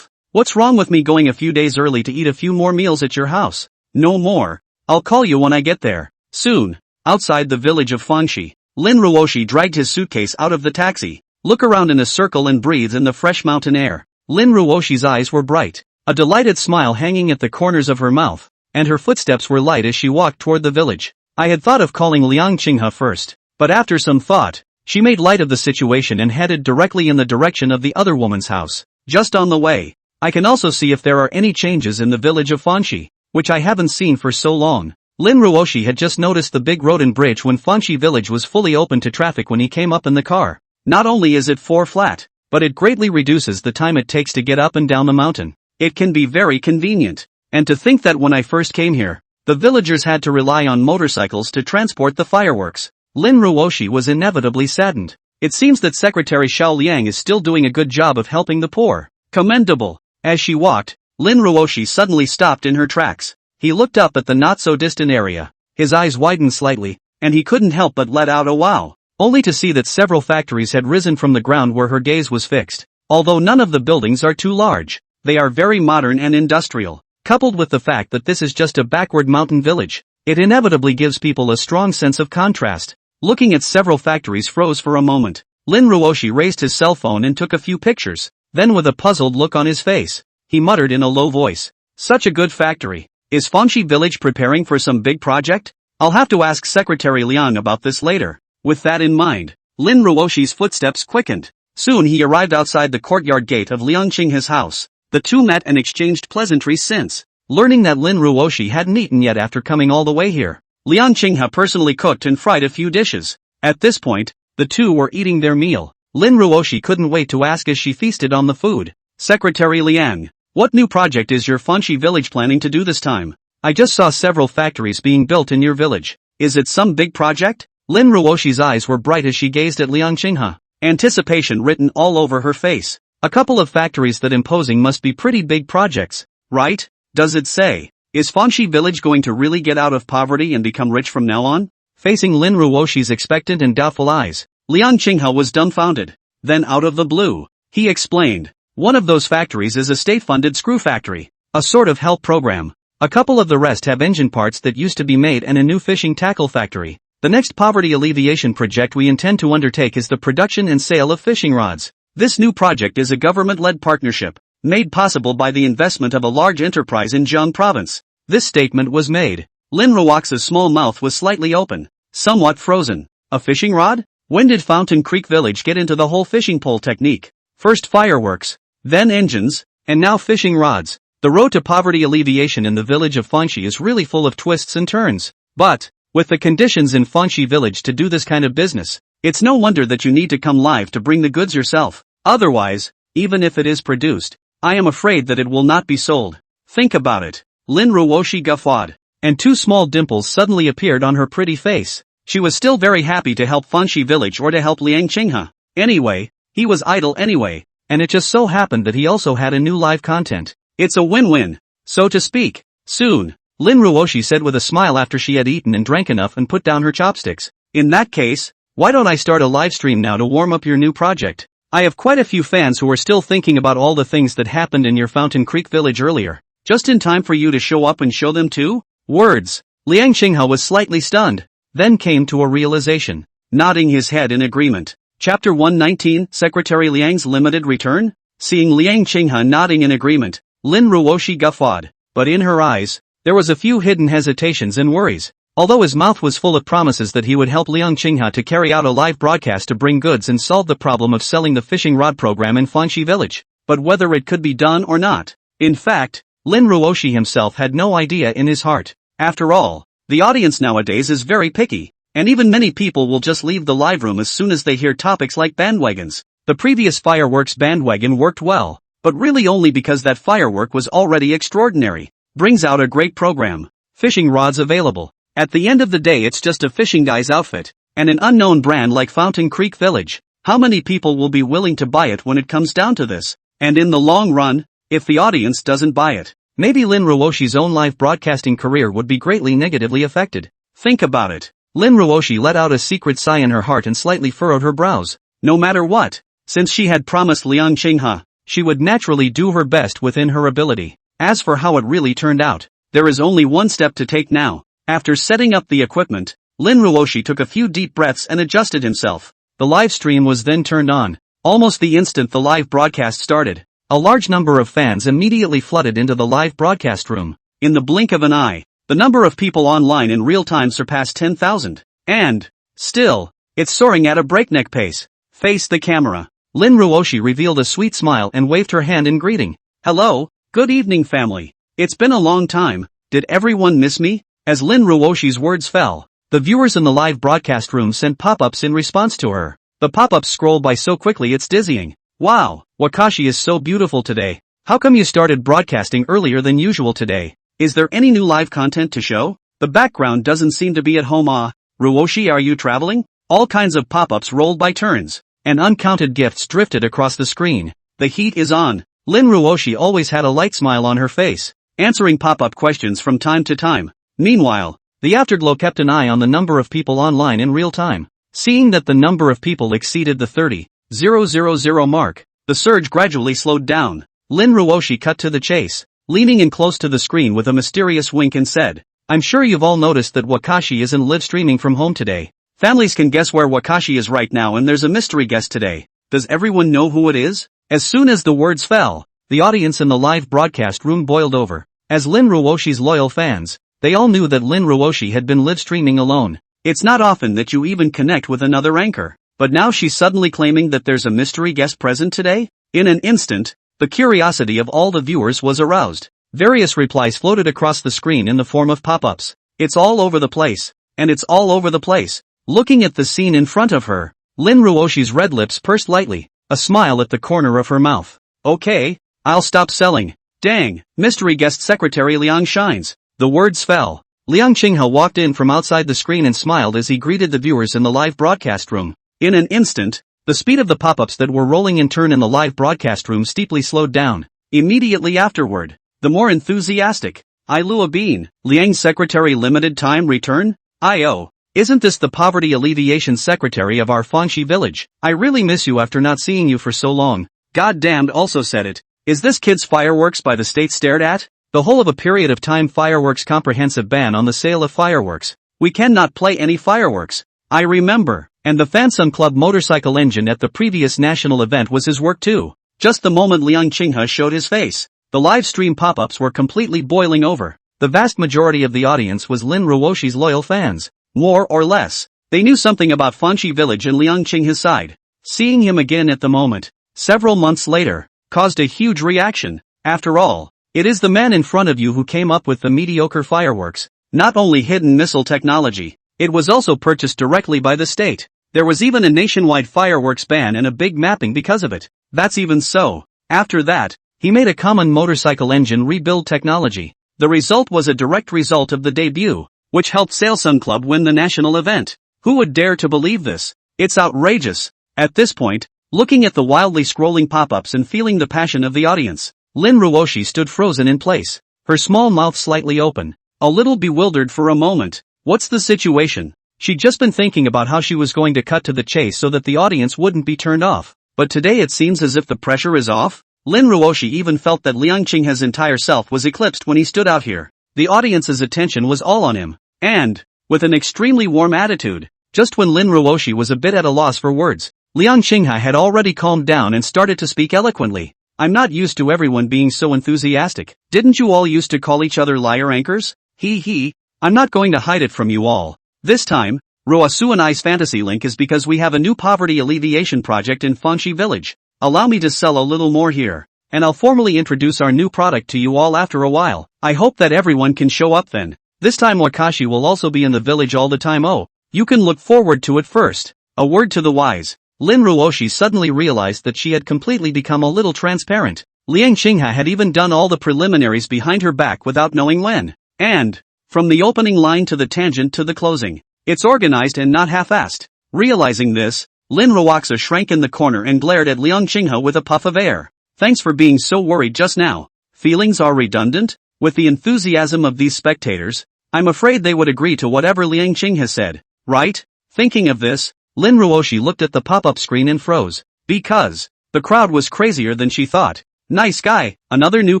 What's wrong with me going a few days early to eat a few more meals at your house? No more. I'll call you when I get there. Soon. Outside the village of Fanxi, Lin Ruoshi dragged his suitcase out of the taxi. Look around in a circle and breathe in the fresh mountain air. Lin Ruoshi's eyes were bright, a delighted smile hanging at the corners of her mouth, and her footsteps were light as she walked toward the village. I had thought of calling Liang Qinghe first, but after some thought, she made light of the situation and headed directly in the direction of the other woman's house. Just on the way, I can also see if there are any changes in the village of Fanxi, which I haven't seen for so long. Lin Ruoshi had just noticed the big road and bridge when Fanxi village was fully open to traffic when he came up in the car. Not only is it 4 flat, but it greatly reduces the time it takes to get up and down the mountain. It can be very convenient. And to think that when I first came here, the villagers had to rely on motorcycles to transport the fireworks. Lin Ruoshi was inevitably saddened. It seems that Secretary Xiao Liang is still doing a good job of helping the poor. Commendable. As she walked, Lin Ruoshi suddenly stopped in her tracks. He looked up at the not-so-distant area. His eyes widened slightly, and he couldn't help but let out a wow, only to see that several factories had risen from the ground where her gaze was fixed. Although none of the buildings are too large, they are very modern and industrial. Coupled with the fact that this is just a backward mountain village, it inevitably gives people a strong sense of contrast. Looking at several factories froze for a moment. Lin Ruoshi raised his cell phone and took a few pictures. Then with a puzzled look on his face, he muttered in a low voice. Such a good factory. Is Fanxi village preparing for some big project? I'll have to ask Secretary Liang about this later. With that in mind, Lin Ruoshi's footsteps quickened. Soon he arrived outside the courtyard gate of Liang Qinghe's house. The two met and exchanged pleasantries since learning that Lin Ruoshi hadn't eaten yet after coming all the way here. Liang Qinghe personally cooked and fried a few dishes. At this point, the two were eating their meal. Lin Ruoshi couldn't wait to ask as she feasted on the food. Secretary Liang, what new project is your Fanxi village planning to do this time? I just saw several factories being built in your village. Is it some big project? Lin Ruoshi's eyes were bright as she gazed at Liang Qinghe. Anticipation written all over her face. A couple of factories that imposing must be pretty big projects, right? Does it say? Is Fanxi village going to really get out of poverty and become rich from now on? Facing Lin Ruoshi's expectant and doubtful eyes, Liang Qinghe was dumbfounded. Then out of the blue, he explained. One of those factories is a state-funded screw factory, a sort of help program. A couple of the rest have engine parts that used to be made and a new fishing tackle factory. The next poverty alleviation project we intend to undertake is the production and sale of fishing rods. This new project is a government-led partnership, made possible by the investment of a large enterprise in Zhejiang province. This statement was made. Lin Ruoxi's small mouth was slightly open, somewhat frozen. A fishing rod? When did Fountain Creek Village get into the whole fishing pole technique? First fireworks, then engines, and now fishing rods. The road to poverty alleviation in the village of Fanxi is really full of twists and turns. But, with the conditions in Fanxi village to do this kind of business, it's no wonder that you need to come live to bring the goods yourself. Otherwise, even if it is produced, I am afraid that it will not be sold. Think about it. Lin Ruoshi guffawed, and two small dimples suddenly appeared on her pretty face. She was still very happy to help Fanxi village or to help Liang Qinghe. Anyway, he was idle anyway, and it just so happened that he also had a new live content. It's a win-win, so to speak. Soon, Lin Ruoshi said with a smile after she had eaten and drank enough and put down her chopsticks. In that case, why don't I start a live stream now to warm up your new project? I have quite a few fans who are still thinking about all the things that happened in your Fountain Creek village earlier. Just in time for you to show up and show them too? Words. Liang Qinghe was slightly stunned, then came to a realization, nodding his head in agreement. Chapter 119, Secretary Liang's limited return? Seeing Liang Qinghe nodding in agreement, Lin Ruoshi guffawed, but in her eyes, there was a few hidden hesitations and worries. Although his mouth was full of promises that he would help Liang Qinghe to carry out a live broadcast to bring goods and solve the problem of selling the fishing rod program in Fanxi village, but whether it could be done or not. In fact, Lin Ruoshi himself had no idea in his heart. After all, the audience nowadays is very picky, and even many people will just leave the live room as soon as they hear topics like bandwagons. The previous fireworks bandwagon worked well, but really only because that firework was already extraordinary. Brings out a great program. Fishing rods available. At the end of the day it's just a fishing guy's outfit, and an unknown brand like Fountain Creek Village. How many people will be willing to buy it when it comes down to this? And in the long run, if the audience doesn't buy it, maybe Lin Ruoshi's own live broadcasting career would be greatly negatively affected. Think about it. Lin Ruoshi let out a secret sigh in her heart and slightly furrowed her brows. No matter what, since she had promised Liang Qinghe, she would naturally do her best within her ability. As for how it really turned out, there is only one step to take now. After setting up the equipment, Lin Ruoshi took a few deep breaths and adjusted himself. The live stream was then turned on. Almost the instant the live broadcast started, a large number of fans immediately flooded into the live broadcast room. In the blink of an eye, the number of people online in real time surpassed 10,000. And, still, it's soaring at a breakneck pace. Face the camera. Lin Ruoshi revealed a sweet smile and waved her hand in greeting. Hello, good evening family. It's been a long time. Did everyone miss me? As Lin Ruoshi's words fell, the viewers in the live broadcast room sent pop-ups in response to her. The pop-ups scroll by so quickly it's dizzying. Wow, Wakashi is so beautiful today. How come you started broadcasting earlier than usual today? Is there any new live content to show? The background doesn't seem to be at home. Ruoshi, are you traveling? All kinds of pop-ups rolled by turns, and uncounted gifts drifted across the screen. The heat is on. Lin Ruoshi always had a light smile on her face, answering pop-up questions from time to time. Meanwhile, the afterglow kept an eye on the number of people online in real time. Seeing that the number of people exceeded the 30,000 mark, the surge gradually slowed down. Lin Ruoshi cut to the chase, leaning in close to the screen with a mysterious wink and said, I'm sure you've all noticed that Wakashi isn't live streaming from home today. Families can guess where Wakashi is right now and there's a mystery guest today. Does everyone know who it is? As soon as the words fell, the audience in the live broadcast room boiled over. As Lin Ruoshi's loyal fans, they all knew that Lin Ruoshi had been live streaming alone. It's not often that you even connect with another anchor. but now she's suddenly claiming that there's a mystery guest present today? In an instant, the curiosity of all the viewers was aroused. Various replies floated across the screen in the form of pop-ups. It's all over the place. And it's all over the place. Looking at the scene in front of her, Lin Ruoshi's red lips pursed lightly, a smile at the corner of her mouth. Okay, I'll stop selling. Dang, mystery guest secretary Liang shines. The words fell. Liang Qinghe walked in from outside the screen and smiled as he greeted the viewers in the live broadcast room. In an instant, the speed of the pop-ups that were rolling in turn in the live broadcast room steeply slowed down. Immediately afterward, the more enthusiastic, I Lua Bean, Liang Secretary Limited Time Return? I.O. Isn't this the poverty alleviation secretary of our Fangxi village? I really miss you after not seeing you for so long. Goddamned also said it. Is this kid's fireworks by the state stared at? The whole of a period of time fireworks comprehensive ban on the sale of fireworks. We cannot play any fireworks. I remember. And the Fansum Club motorcycle engine at the previous national event was his work too. Just the moment Liang Qinghe showed his face, the live stream pop-ups were completely boiling over. The vast majority of the audience was Lin Ruoshi's loyal fans. More or less, they knew something about Fangxi village and Liang Qinghe's side. Seeing him again at the moment, several months later, caused a huge reaction. After all, it is the man in front of you who came up with the mediocre fireworks. Not only hidden missile technology, it was also purchased directly by the state. There was even a nationwide fireworks ban and a big mapping because of it. That's even so. After that, he made a common motorcycle engine rebuild technology. The result was a direct result of the debut, which helped Fansum Club win the national event. Who would dare to believe this? It's outrageous. At this point, looking at the wildly scrolling pop-ups and feeling the passion of the audience, Lin Ruoshi stood frozen in place, her small mouth slightly open, a little bewildered for a moment. What's the situation? She'd just been thinking about how she was going to cut to the chase so that the audience wouldn't be turned off. But today it seems as if the pressure is off. Lin Ruoshi even felt that Liang Qinghe's entire self was eclipsed when he stood out here. The audience's attention was all on him. And, with an extremely warm attitude, just when Lin Ruoshi was a bit at a loss for words, Liang Qinghe had already calmed down and started to speak eloquently. I'm not used to everyone being so enthusiastic. Didn't you all used to call each other liar anchors? He. I'm not going to hide it from you all. This time, Ruosuanai's fantasy link is because we have a new poverty alleviation project in Fangxi village. Allow me to sell a little more here, and I'll formally introduce our new product to you all after a while. I hope that everyone can show up then. This time Wakashi will also be in the village all the time. Oh, you can look forward to it first. A word to the wise. Lin Ruoshi suddenly realized that she had completely become a little transparent. Liang Qinghe had even done all the preliminaries behind her back without knowing when. And, from the opening line to the tangent to the closing, it's organized and not half-assed. Realizing this, Lin Ruoxa shrank in the corner and glared at Liang Qinghe with a puff of air. Thanks for being so worried just now. Feelings are redundant? With the enthusiasm of these spectators, I'm afraid they would agree to whatever Liang Qinghe said, right? Thinking of this, Lin Ruoshi looked at the pop-up screen and froze. Because, the crowd was crazier than she thought. Nice guy, another new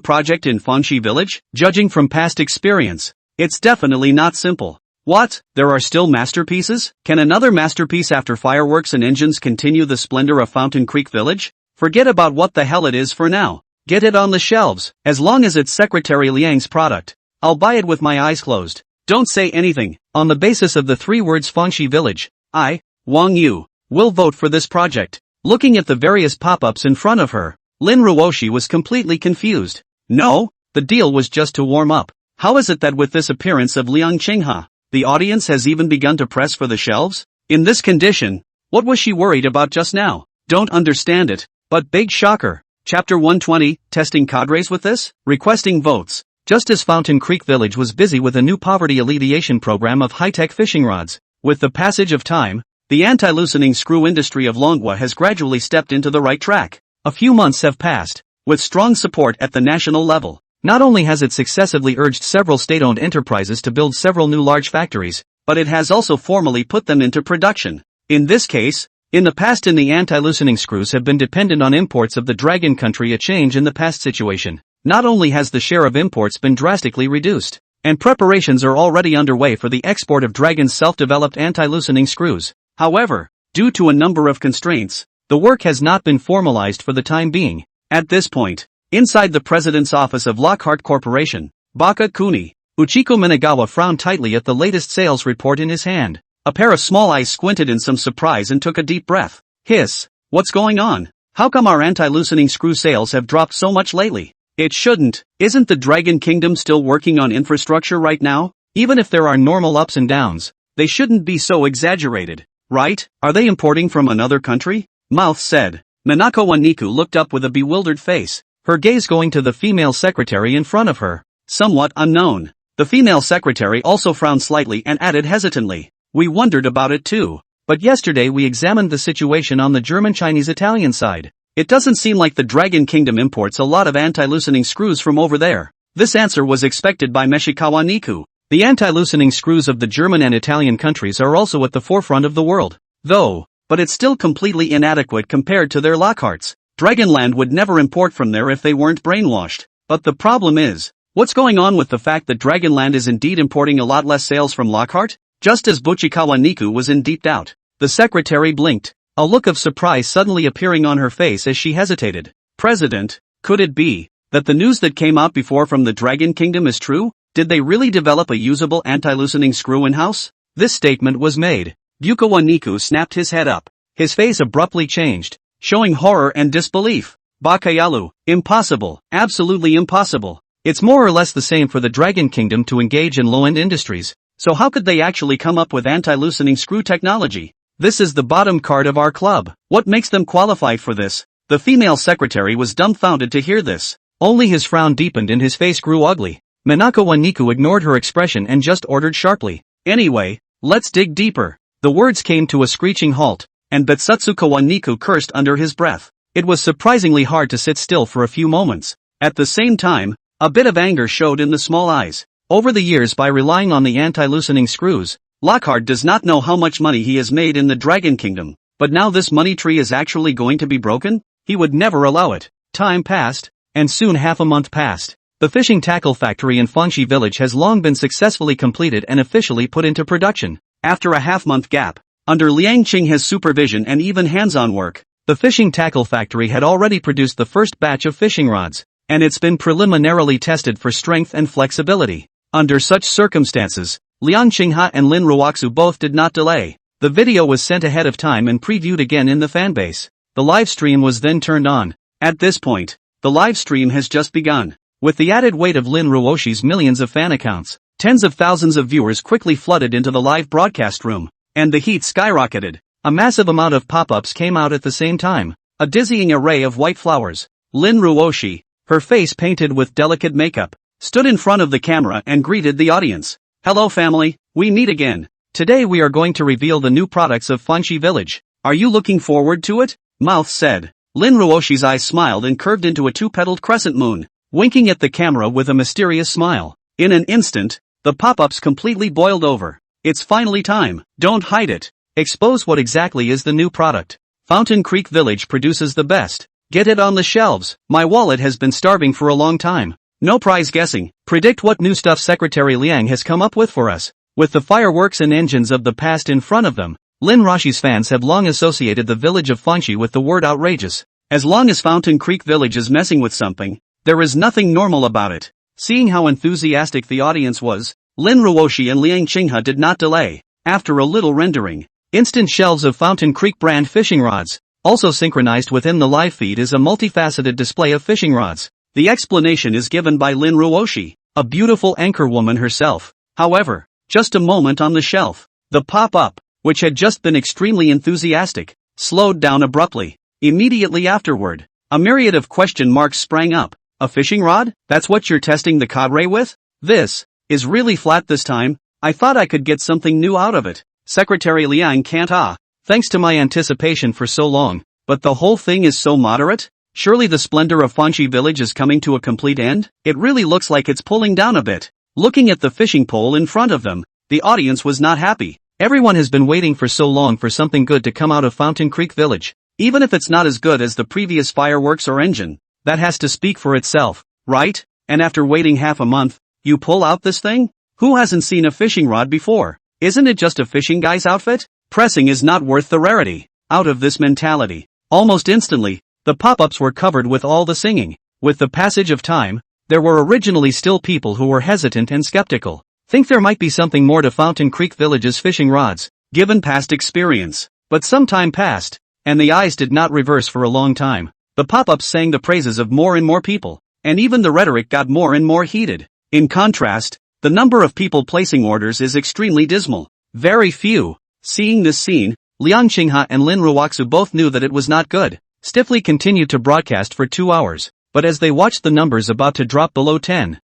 project in Fangxi village? Judging from past experience, it's definitely not simple. What? There are still masterpieces? Can another masterpiece after fireworks and engines continue the splendor of Fountain Creek Village? Forget about what the hell it is for now. Get it on the shelves. As long as it's Secretary Liang's product, I'll buy it with my eyes closed. Don't say anything. On the basis of the 3 words Fangxi Village, I, Wang Yu, will vote for this project. Looking at the various pop-ups in front of her, Lin Ruoshi was completely confused. No, the deal was just to warm up. How is it that with this appearance of Liang Qinghe, the audience has even begun to press for the shelves? In this condition, what was she worried about just now? Don't understand it, but big shocker. Chapter 120, testing cadres with this? Requesting votes. Just as Fountain Creek Village was busy with a new poverty alleviation program of high-tech fishing rods, with the passage of time, the anti-loosening screw industry of Longhua has gradually stepped into the right track. A few months have passed, with strong support at the national level. Not only has it successively urged several state-owned enterprises to build several new large factories, but it has also formally put them into production. In this case, in the past the anti-loosening screws have been dependent on imports of the dragon country. A change in the past situation. Not only has the share of imports been drastically reduced, and preparations are already underway for the export of Dragon's self-developed anti-loosening screws. However, due to a number of constraints, the work has not been formalized for the time being. At this point, inside the president's office of Lockhart Corporation, Baka Kuni, Uchiko Minagawa frowned tightly at the latest sales report in his hand. A pair of small eyes squinted in some surprise and took a deep breath. Hiss. What's going on? How come our anti-loosening screw sales have dropped so much lately? It shouldn't. Isn't the Dragon Kingdom still working on infrastructure right now? Even if there are normal ups and downs, they shouldn't be so exaggerated, right? Are they importing from another country? Mouth said. Minako Waniku looked up with a bewildered face, her gaze going to the female secretary in front of her. Somewhat unknown. The female secretary also frowned slightly and added hesitantly. We wondered about it too. But yesterday we examined the situation on the German-Chinese-Italian side. It doesn't seem like the Dragon Kingdom imports a lot of anti-loosening screws from over there. This answer was expected by Mishikawa Niku. The anti-loosening screws of the German and Italian countries are also at the forefront of the world. Though, but it's still completely inadequate compared to their Lockharts. Dragonland would never import from there if they weren't brainwashed. But the problem is, what's going on with the fact that Dragonland is indeed importing a lot less sales from Lockhart? Just as Buchikawa Niku was in deep doubt, the secretary blinked, a look of surprise suddenly appearing on her face as she hesitated. President, could it be that the news that came out before from the Dragon Kingdom is true? Did they really develop a usable anti-loosening screw in-house? This statement was made. Buchikawa Niku snapped his head up. His face abruptly changed, showing horror and disbelief. Bakayalu, impossible, absolutely impossible. It's more or less the same for the Dragon Kingdom to engage in low-end industries. So how could they actually come up with anti-loosening screw technology? This is the bottom card of our club. What makes them qualified for this? The female secretary was dumbfounded to hear this. Only his frown deepened and his face grew ugly. Minako Waniku ignored her expression and just ordered sharply. Anyway, let's dig deeper. The words came to a screeching halt, and Betsutsuka Waniku cursed under his breath. It was surprisingly hard to sit still for a few moments. At the same time, a bit of anger showed in the small eyes. Over the years, by relying on the anti-loosening screws, Lockhart does not know how much money he has made in the Dragon Kingdom, but now this money tree is actually going to be broken? He would never allow it. Time passed, and soon half a month passed. The fishing tackle factory in Fangxi village has long been successfully completed and officially put into production. After a half-month gap, under Liang Qinghe's supervision and even hands-on work, the fishing tackle factory had already produced the first batch of fishing rods, and it's been preliminarily tested for strength and flexibility. Under such circumstances, Liang Qinghe and Lin Ruoxu both did not delay. The video was sent ahead of time and previewed again in the fanbase. The live stream was then turned on. At this point, the live stream has just begun. With the added weight of Lin Ruoshi's millions of fan accounts, tens of thousands of viewers quickly flooded into the live broadcast room, and the heat skyrocketed. A massive amount of pop-ups came out at the same time, a dizzying array of white flowers. Lin Ruoshi, her face painted with delicate makeup, stood in front of the camera and greeted the audience. Hello family, we meet again. Today we are going to reveal the new products of Fangxi village. Are you looking forward to it? Mouth said. Lin Ruoshi's eyes smiled and curved into a two-petaled crescent moon, winking at the camera with a mysterious smile. In an instant, the pop-ups completely boiled over. It's finally time. Don't hide it. Expose what exactly is the new product. Fountain Creek Village produces the best. Get it on the shelves. My wallet has been starving for a long time. No prize guessing. Predict what new stuff Secretary Liang has come up with for us. With the fireworks and engines of the past in front of them, Lin Ruoshi's fans have long associated the village of Fangxi with the word outrageous. As long as Fountain Creek Village is messing with something, there is nothing normal about it. Seeing how enthusiastic the audience was, Lin Ruoshi and Liang Qinghe did not delay. After a little rendering, instant shelves of Fountain Creek brand fishing rods. Also synchronized within the live feed is a multifaceted display of fishing rods. The explanation is given by Lin Ruoshi, a beautiful anchor woman herself. However, just a moment on the shelf, the pop-up, which had just been extremely enthusiastic, slowed down abruptly. Immediately afterward, a myriad of question marks sprang up. A fishing rod? That's what you're testing the cadre with? This is really flat this time. I thought I could get something new out of it. Secretary Liang can't thanks to my anticipation for so long, but the whole thing is so moderate? Surely the splendor of Fangxi village is coming to a complete end? It really looks like it's pulling down a bit. Looking at the fishing pole in front of them, the audience was not happy. Everyone has been waiting for so long for something good to come out of Fountain Creek Village. Even if it's not as good as the previous fireworks or engine, that has to speak for itself, right? And after waiting half a month, you pull out this thing? Who hasn't seen a fishing rod before? Isn't it just a fishing guy's outfit? Pressing is not worth the rarity. Out of this mentality. Almost instantly, the pop-ups were covered with all the singing. With the passage of time, there were originally still people who were hesitant and skeptical. Think there might be something more to Fountain Creek Village's fishing rods. given past experience. But some time passed, and the eyes did not reverse for a long time. The pop-ups sang the praises of more and more people, and even the rhetoric got more and more heated. In contrast, the number of people placing orders is extremely dismal. Very few. Seeing this scene, Liang Qinghe and Lin Ruoxu both knew that it was not good. Stiffly continued to broadcast for 2 hours, but as they watched the numbers about to drop below 10,000,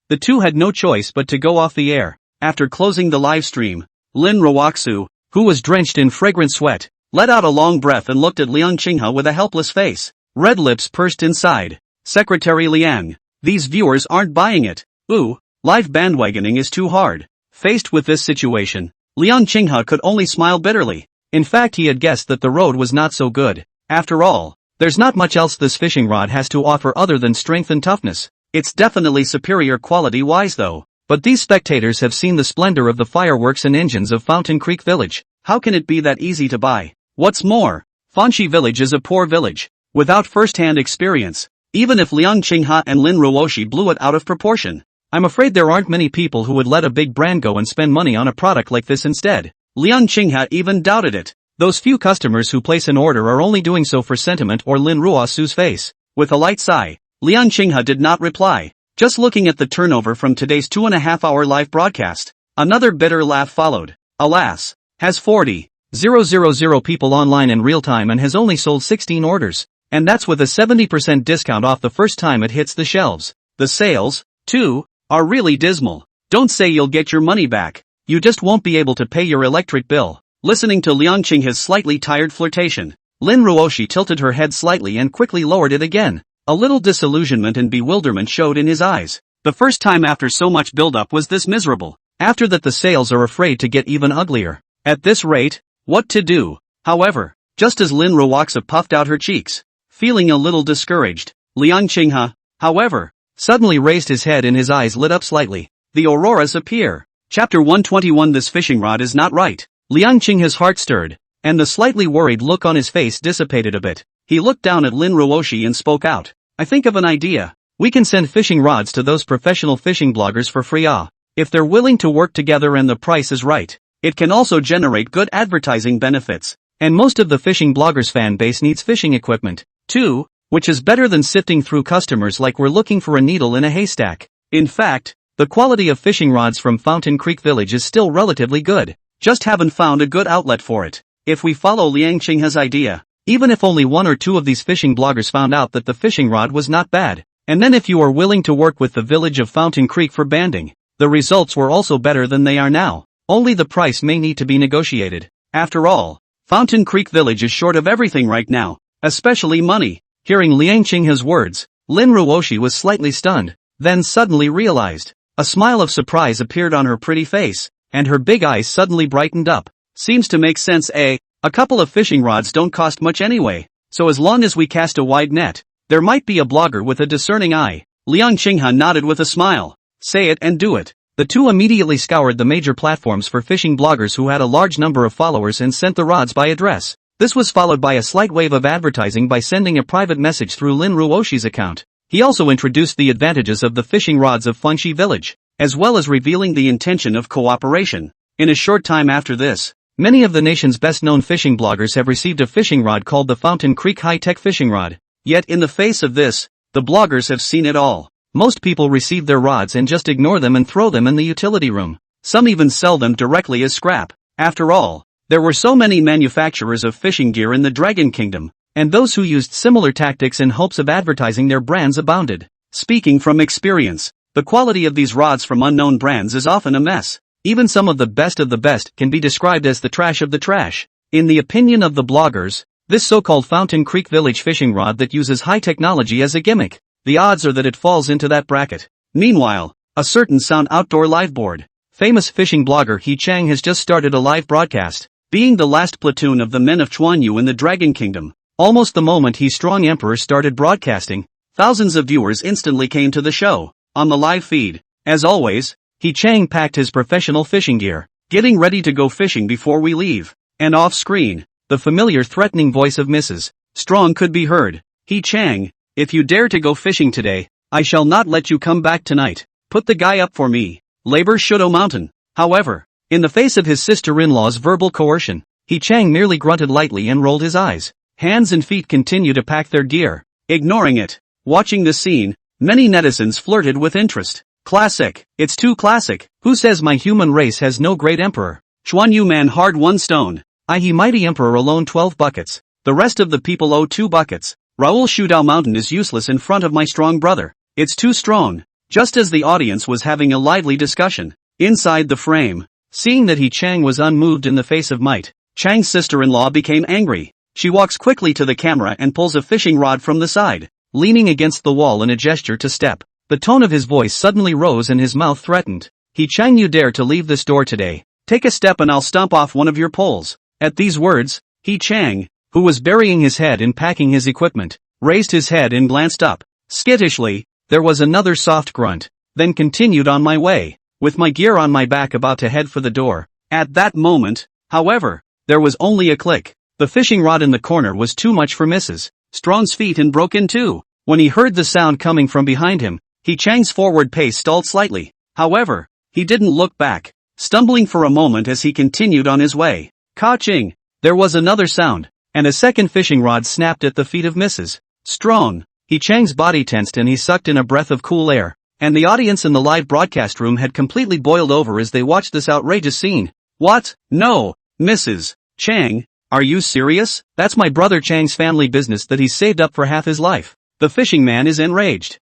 the two had no choice but to go off the air. After closing the live stream, Lin Ruoxu, who was drenched in fragrant sweat, let out a long breath and looked at Liang Qinghe with a helpless face. Red lips pursed inside. Secretary Liang, these viewers aren't buying it. Ooh, live bandwagoning is too hard. Faced with this situation, Liang Qinghe could only smile bitterly. In fact, he had guessed that the road was not so good. After all, there's not much else this fishing rod has to offer other than strength and toughness. It's definitely superior quality-wise though. But these spectators have seen the splendor of the fireworks and engines of Fountain Creek Village. How can it be that easy to buy? What's more, Fanxi Village is a poor village, without first-hand experience. Even if Liang Qinghe and Lin Ruoxu blew it out of proportion, I'm afraid there aren't many people who would let a big brand go and spend money on a product like this instead. Liang Qinghe even doubted it. Those few customers who place an order are only doing so for sentiment or Lin Ruoxu's face. With a light sigh, Liang Qinghe did not reply, just looking at the turnover from today's 2.5-hour live broadcast. Another bitter laugh followed. Alas, has 40,000 people online in real time and has only sold 16 orders. And that's with a 70% discount off the first time it hits the shelves. The sales, too, are really dismal. Don't say you'll get your money back. You just won't be able to pay your electric bill. Listening to Liang Qinghe's slightly tired flirtation, Lin Ruoxu tilted her head slightly and quickly lowered it again. A little disillusionment and bewilderment showed in his eyes. The first time after so much build-up was this miserable. After that the sales are afraid to get even uglier. At this rate, what to do? However, just as Lin Ruoxu puffed out her cheeks, feeling a little discouraged, Liang Qinghe, however, suddenly raised his head and his eyes lit up slightly. The auroras appear. Chapter 121. This fishing rod is not right. Liang Qinghe's heart stirred, and the slightly worried look on his face dissipated a bit. He looked down at Lin Ruoxu and spoke out. I think of an idea. We can send fishing rods to those professional fishing bloggers for free. If they're willing to work together and the price is right, it can also generate good advertising benefits. And most of the fishing bloggers' fan base needs fishing equipment, too, which is better than sifting through customers like we're looking for a needle in a haystack. In fact, the quality of fishing rods from Fountain Creek Village is still relatively good. Just haven't found a good outlet for it. If we follow Liang Qinghe's idea, even if only 1 or 2 of these fishing bloggers found out that the fishing rod was not bad, and then if you are willing to work with the village of Fountain Creek for banding, the results were also better than they are now. Only the price may need to be negotiated. After all, Fountain Creek Village is short of everything right now, especially money. Hearing Liang Qinghe's words, Lin Ruoxu was slightly stunned, then suddenly realized. A smile of surprise appeared on her pretty face, and her big eyes suddenly brightened up. Seems to make sense, eh? A couple of fishing rods don't cost much anyway, so as long as we cast a wide net, there might be a blogger with a discerning eye. Liang Qinghe nodded with a smile. Say it and do it. The two immediately scoured the major platforms for fishing bloggers who had a large number of followers and sent the rods by address. This was followed by a slight wave of advertising by sending a private message through Lin Ruoxu's account. He also introduced the advantages of the fishing rods of Fanxi Village, as well as revealing the intention of cooperation. In a short time after this, many of the nation's best-known fishing bloggers have received a fishing rod called the Fountain Creek High-Tech Fishing Rod. Yet in the face of this, the bloggers have seen it all. Most people receive their rods and just ignore them and throw them in the utility room. Some even sell them directly as scrap. After all, there were so many manufacturers of fishing gear in the Dragon Kingdom, and those who used similar tactics in hopes of advertising their brands abounded. Speaking from experience, the quality of these rods from unknown brands is often a mess. Even some of the best can be described as the trash of the trash. In the opinion of the bloggers, this so-called Fountain Creek Village fishing rod that uses high technology as a gimmick, the odds are that it falls into that bracket. Meanwhile, a certain Sound Outdoor liveboard, famous fishing blogger He Chang has just started a live broadcast. Being the last platoon of the men of Chuanyu in the Dragon Kingdom, almost the moment He Strong Emperor started broadcasting, thousands of viewers instantly came to the show. On the live feed, as always, He Chang packed his professional fishing gear, getting ready to go fishing before we leave. And off-screen, the familiar threatening voice of Mrs. Strong could be heard. He Chang, if you dare to go fishing today, I shall not let you come back tonight. Put the guy up for me. Labor Shudo Mountain. However, In the face of his sister-in-law's verbal coercion, He Chang merely grunted lightly and rolled his eyes. Hands and feet continue to pack their gear, ignoring it. Watching this scene, many netizens flirted with interest. Classic. It's too classic. Who says my human race has no great emperor? Chuan Yu man hard 1 stone. He mighty emperor alone 12 buckets. The rest of the people owe 2 buckets. Raoul Shudao mountain is useless in front of my strong brother. It's too strong. Just as the audience was having a lively discussion, inside the frame, seeing that He Chang was unmoved in the face of might, Chang's sister-in-law became angry. She walks quickly to the camera and pulls a fishing rod from the side, leaning against the wall in a gesture to step. The tone of his voice suddenly rose and his mouth threatened. He Chang, you dare to leave this door today. Take a step and I'll stomp off one of your poles. At these words, He Chang, who was burying his head in packing his equipment, raised his head and glanced up. Skittishly, there was another soft grunt, then continued on my way, with my gear on my back about to head for the door. At that moment, however, there was only a click. The fishing rod in the corner was too much for Mrs. Strong's feet and broke in two. When he heard the sound coming from behind him, He Chang's forward pace stalled slightly. However, he didn't look back, stumbling for a moment as he continued on his way. Ka-ching! There was another sound, and a second fishing rod snapped at the feet of Mrs. Strong. He Chang's body tensed and he sucked in a breath of cool air, and the audience in the live broadcast room had completely boiled over as they watched this outrageous scene. What? No, Mrs. Chang, are you serious? That's my brother Chang's family business that he's saved up for half his life. The fishing man is enraged.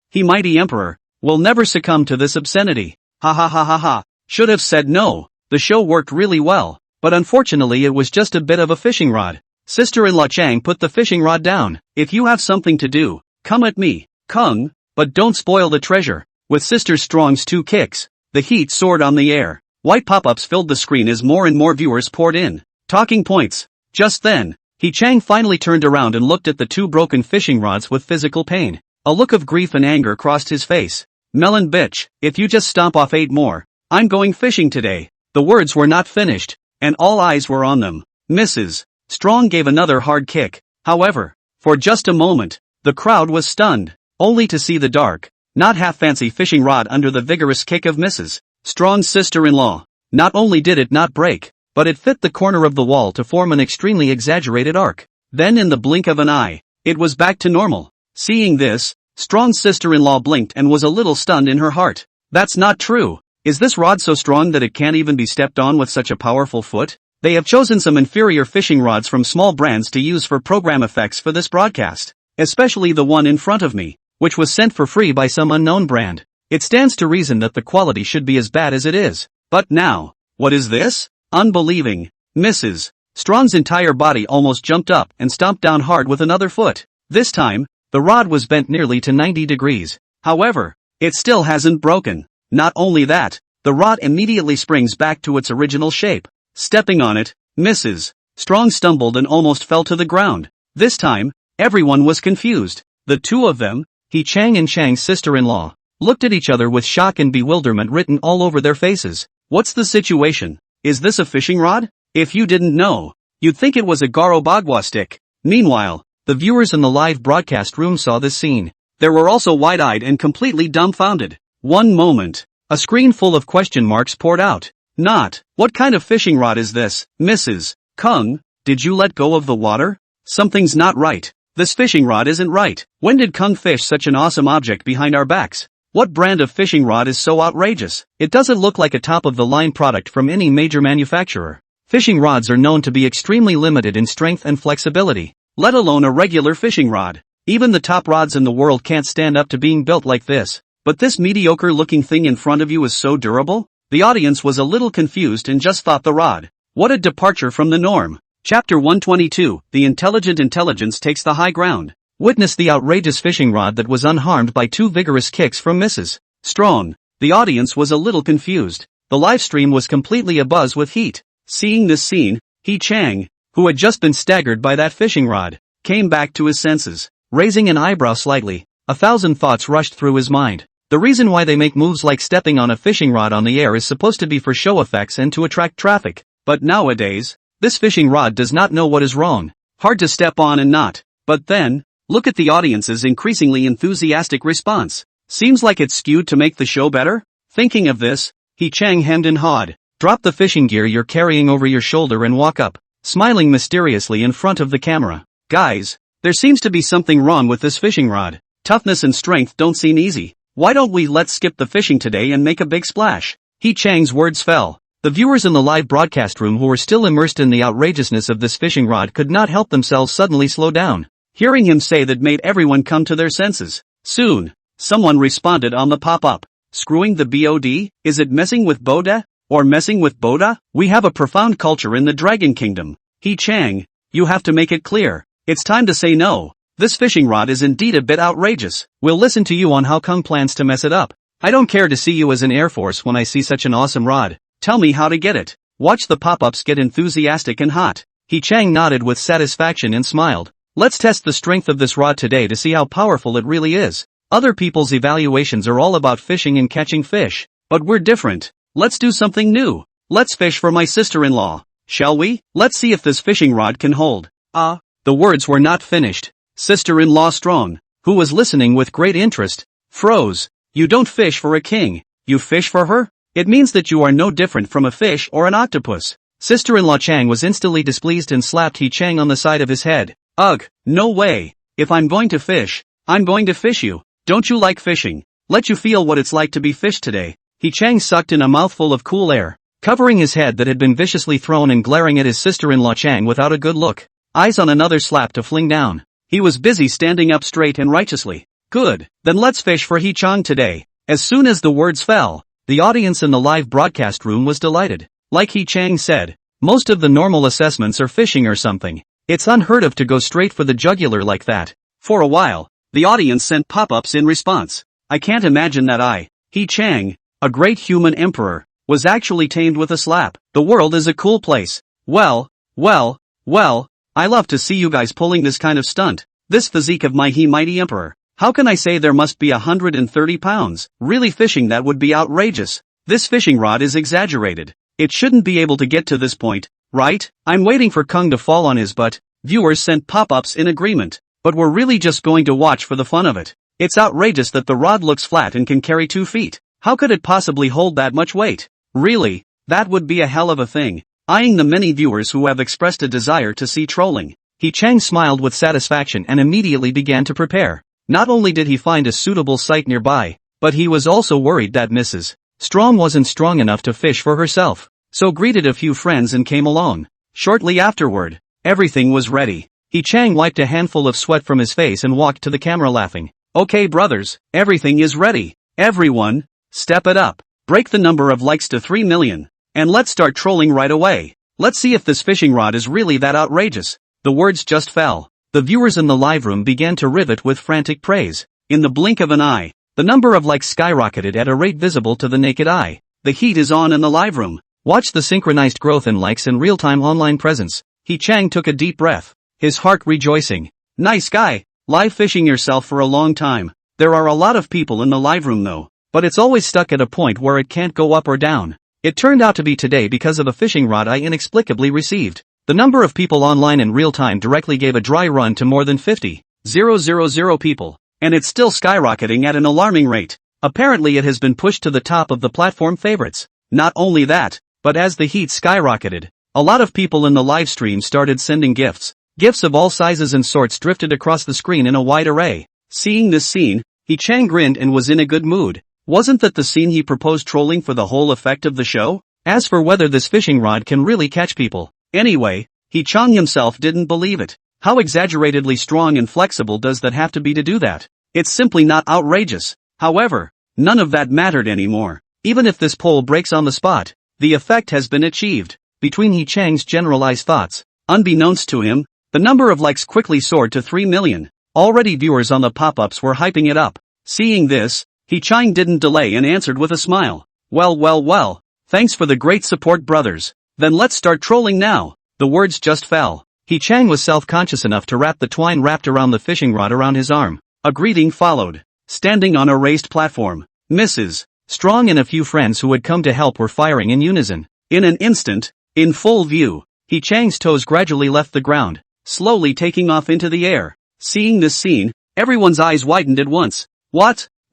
He mighty emperor, will never succumb to this obscenity. Ha ha ha ha ha. Should have said no. The show worked really well, but unfortunately it was just a bit of a fishing rod. Sister-in-law Chang put the fishing rod down. If you have something to do, come at me, Kung, but don't spoil the treasure. With Sister Strong's 2 kicks, the heat soared on the air. White pop-ups filled the screen as more and more viewers poured in. Talking points. Just then, He Chang finally turned around and looked at the 2 broken fishing rods with physical pain. A look of grief and anger crossed his face. Melon bitch, if you just stomp off 8 more, I'm going fishing today. The words were not finished, and all eyes were on them. Mrs. Strong gave another hard kick. However, for just a moment, the crowd was stunned, only to see the dark, not half-fancy fishing rod under the vigorous kick of Mrs. Strong's sister-in-law. Not only did it not break, but it fit the corner of the wall to form an extremely exaggerated arc. Then in the blink of an eye, it was back to normal. Seeing this, Strong's sister-in-law blinked and was a little stunned in her heart. That's not true. Is this rod so strong that it can't even be stepped on with such a powerful foot? They have chosen some inferior fishing rods from small brands to use for program effects for this broadcast, especially the one in front of me, which was sent for free by some unknown brand. It stands to reason that the quality should be as bad as it is. But now, what is this? Unbelieving. Mrs. Strong's entire body almost jumped up and stomped down hard with another foot. This time, the rod was bent nearly to 90 degrees. However, it still hasn't broken. Not only that, the rod immediately springs back to its original shape. Stepping on it, Mrs. Strong stumbled and almost fell to the ground. This time, everyone was confused. The 2 of them, He Chang and Chang's sister-in-law, looked at each other with shock and bewilderment written all over their faces. What's the situation? Is this a fishing rod? If you didn't know, you'd think it was a Garo Bagua stick. Meanwhile, the viewers in the live broadcast room saw this scene. They were also wide-eyed and completely dumbfounded. One moment, a screen full of question marks poured out. Not, what kind of fishing rod is this? Mrs. Kung, did you let go of the water? Something's not right. This fishing rod isn't right. When did Kung fish such an awesome object behind our backs? What brand of fishing rod is so outrageous? It doesn't look like a top-of-the-line product from any major manufacturer. Fishing rods are known to be extremely limited in strength and flexibility, let alone a regular fishing rod. Even the top rods in the world can't stand up to being built like this. But this mediocre-looking thing in front of you is so durable? The audience was a little confused and just thought the rod. What a departure from the norm. Chapter 122, The Intelligent Intelligence Takes the High Ground. Witness the outrageous fishing rod that was unharmed by 2 vigorous kicks from Mrs. Strong. The audience was a little confused. The live stream was completely abuzz with heat. Seeing this scene, He Chang, who had just been staggered by that fishing rod, came back to his senses. Raising an eyebrow slightly, 1,000 thoughts rushed through his mind. The reason why they make moves like stepping on a fishing rod on the air is supposed to be for show effects and to attract traffic. But nowadays, this fishing rod does not know what is wrong. Hard to step on and not. But then, look at the audience's increasingly enthusiastic response. Seems like it's skewed to make the show better? Thinking of this, He Chang hemmed and hawed. Drop the fishing gear you're carrying over your shoulder and walk up, smiling mysteriously in front of the camera. Guys, there seems to be something wrong with this fishing rod. Toughness and strength don't seem easy. Why don't we let's skip the fishing today and make a big splash? He Chang's words fell. The viewers in the live broadcast room who were still immersed in the outrageousness of this fishing rod could not help themselves suddenly slow down. Hearing him say that made everyone come to their senses. Soon, someone responded on the pop-up. Screwing the BOD? Is it messing with Boda? Or messing with Boda? We have a profound culture in the Dragon Kingdom. He Chang, you have to make it clear. It's time to say no. This fishing rod is indeed a bit outrageous. We'll listen to you on how Kung plans to mess it up. I don't care to see you as an Air Force when I see such an awesome rod. Tell me how to get it. Watch the pop-ups get enthusiastic and hot. He Chang nodded with satisfaction and smiled. Let's test the strength of this rod today to see how powerful it really is. Other people's evaluations are all about fishing and catching fish. But we're different. Let's do something new. Let's fish for my sister-in-law. Shall we? Let's see if this fishing rod can hold. The words were not finished. Sister-in-law Strong, who was listening with great interest, froze. You don't fish for a king. You fish for her? It means that you are no different from a fish or an octopus. Sister-in-law Chang was instantly displeased and slapped He Chang on the side of his head. Ugh, no way. If I'm going to fish, I'm going to fish you. Don't you like fishing? Let you feel what it's like to be fished today. He Chang sucked in a mouthful of cool air, covering his head that had been viciously thrown and glaring at his sister-in-law Chang without a good look. Eyes on another slap to fling down. He was busy standing up straight and righteously. Good, then let's fish for He Chang today. As soon as the words fell, the audience in the live broadcast room was delighted. Like He Chang said, most of the normal assessments are fishing or something. It's unheard of to go straight for the jugular like that. For a while, the audience sent pop-ups in response. I can't imagine that He Chang, a great human emperor, was actually tamed with a slap. The world is a cool place. Well, I love to see you guys pulling this kind of stunt. This physique of my he mighty emperor. How can I say there must be 130 pounds? Really fishing that would be outrageous. This fishing rod is exaggerated. It shouldn't be able to get to this point, right? I'm waiting for Kung to fall on his butt. Viewers sent pop-ups in agreement. But we're really just going to watch for the fun of it. It's outrageous that the rod looks flat and can carry 2 feet. How could it possibly hold that much weight? Really, that would be a hell of a thing. Eyeing the many viewers who have expressed a desire to see trolling, He Chang smiled with satisfaction and immediately began to prepare. Not only did he find a suitable site nearby, but he was also worried that Mrs. Strong wasn't strong enough to fish for herself, so greeted a few friends and came along. Shortly afterward, everything was ready. He Chang wiped a handful of sweat from his face and walked to the camera laughing. Okay brothers, everything is ready. Everyone, step it up. Break the number of likes to 3 million. And let's start trolling right away. Let's see if this fishing rod is really that outrageous. The words just fell. The viewers in the live room began to rivet with frantic praise. In the blink of an eye, the number of likes skyrocketed at a rate visible to the naked eye. The heat is on in the live room. Watch the synchronized growth in likes and real-time online presence. He Chang took a deep breath, his heart rejoicing. Nice guy, live fishing yourself for a long time. There are a lot of people in the live room though, but it's always stuck at a point where it can't go up or down. It turned out to be today because of a fishing rod I inexplicably received. The number of people online in real time directly gave a dry run to more than 50,000 people, and it's still skyrocketing at an alarming rate. Apparently it has been pushed to the top of the platform favorites. Not only that, but as the heat skyrocketed, a lot of people in the live stream started sending gifts. Gifts of all sizes and sorts drifted across the screen in a wide array. Seeing this scene, He Chang grinned and was in a good mood. Wasn't that the scene he proposed trolling for the whole effect of the show? As for whether this fishing rod can really catch people, anyway, He Chang himself didn't believe it. How exaggeratedly strong and flexible does that have to be to do that? It's simply not outrageous. However, none of that mattered anymore. Even if this pole breaks on the spot, the effect has been achieved. Between He Chang's generalized thoughts, unbeknownst to him, the number of likes quickly soared to 3 million. Already viewers on the pop-ups were hyping it up. Seeing this, He Chang didn't delay and answered with a smile. Well, thanks for the great support brothers. Then let's start trolling now. The words just fell. He Chang was self-conscious enough to wrap the twine wrapped around the fishing rod around his arm. A greeting followed. Standing on a raised platform, Mrs. Strong and a few friends who had come to help were firing in unison. In an instant, in full view, He Chang's toes gradually left the ground, slowly taking off into the air. Seeing this scene, everyone's eyes widened at once.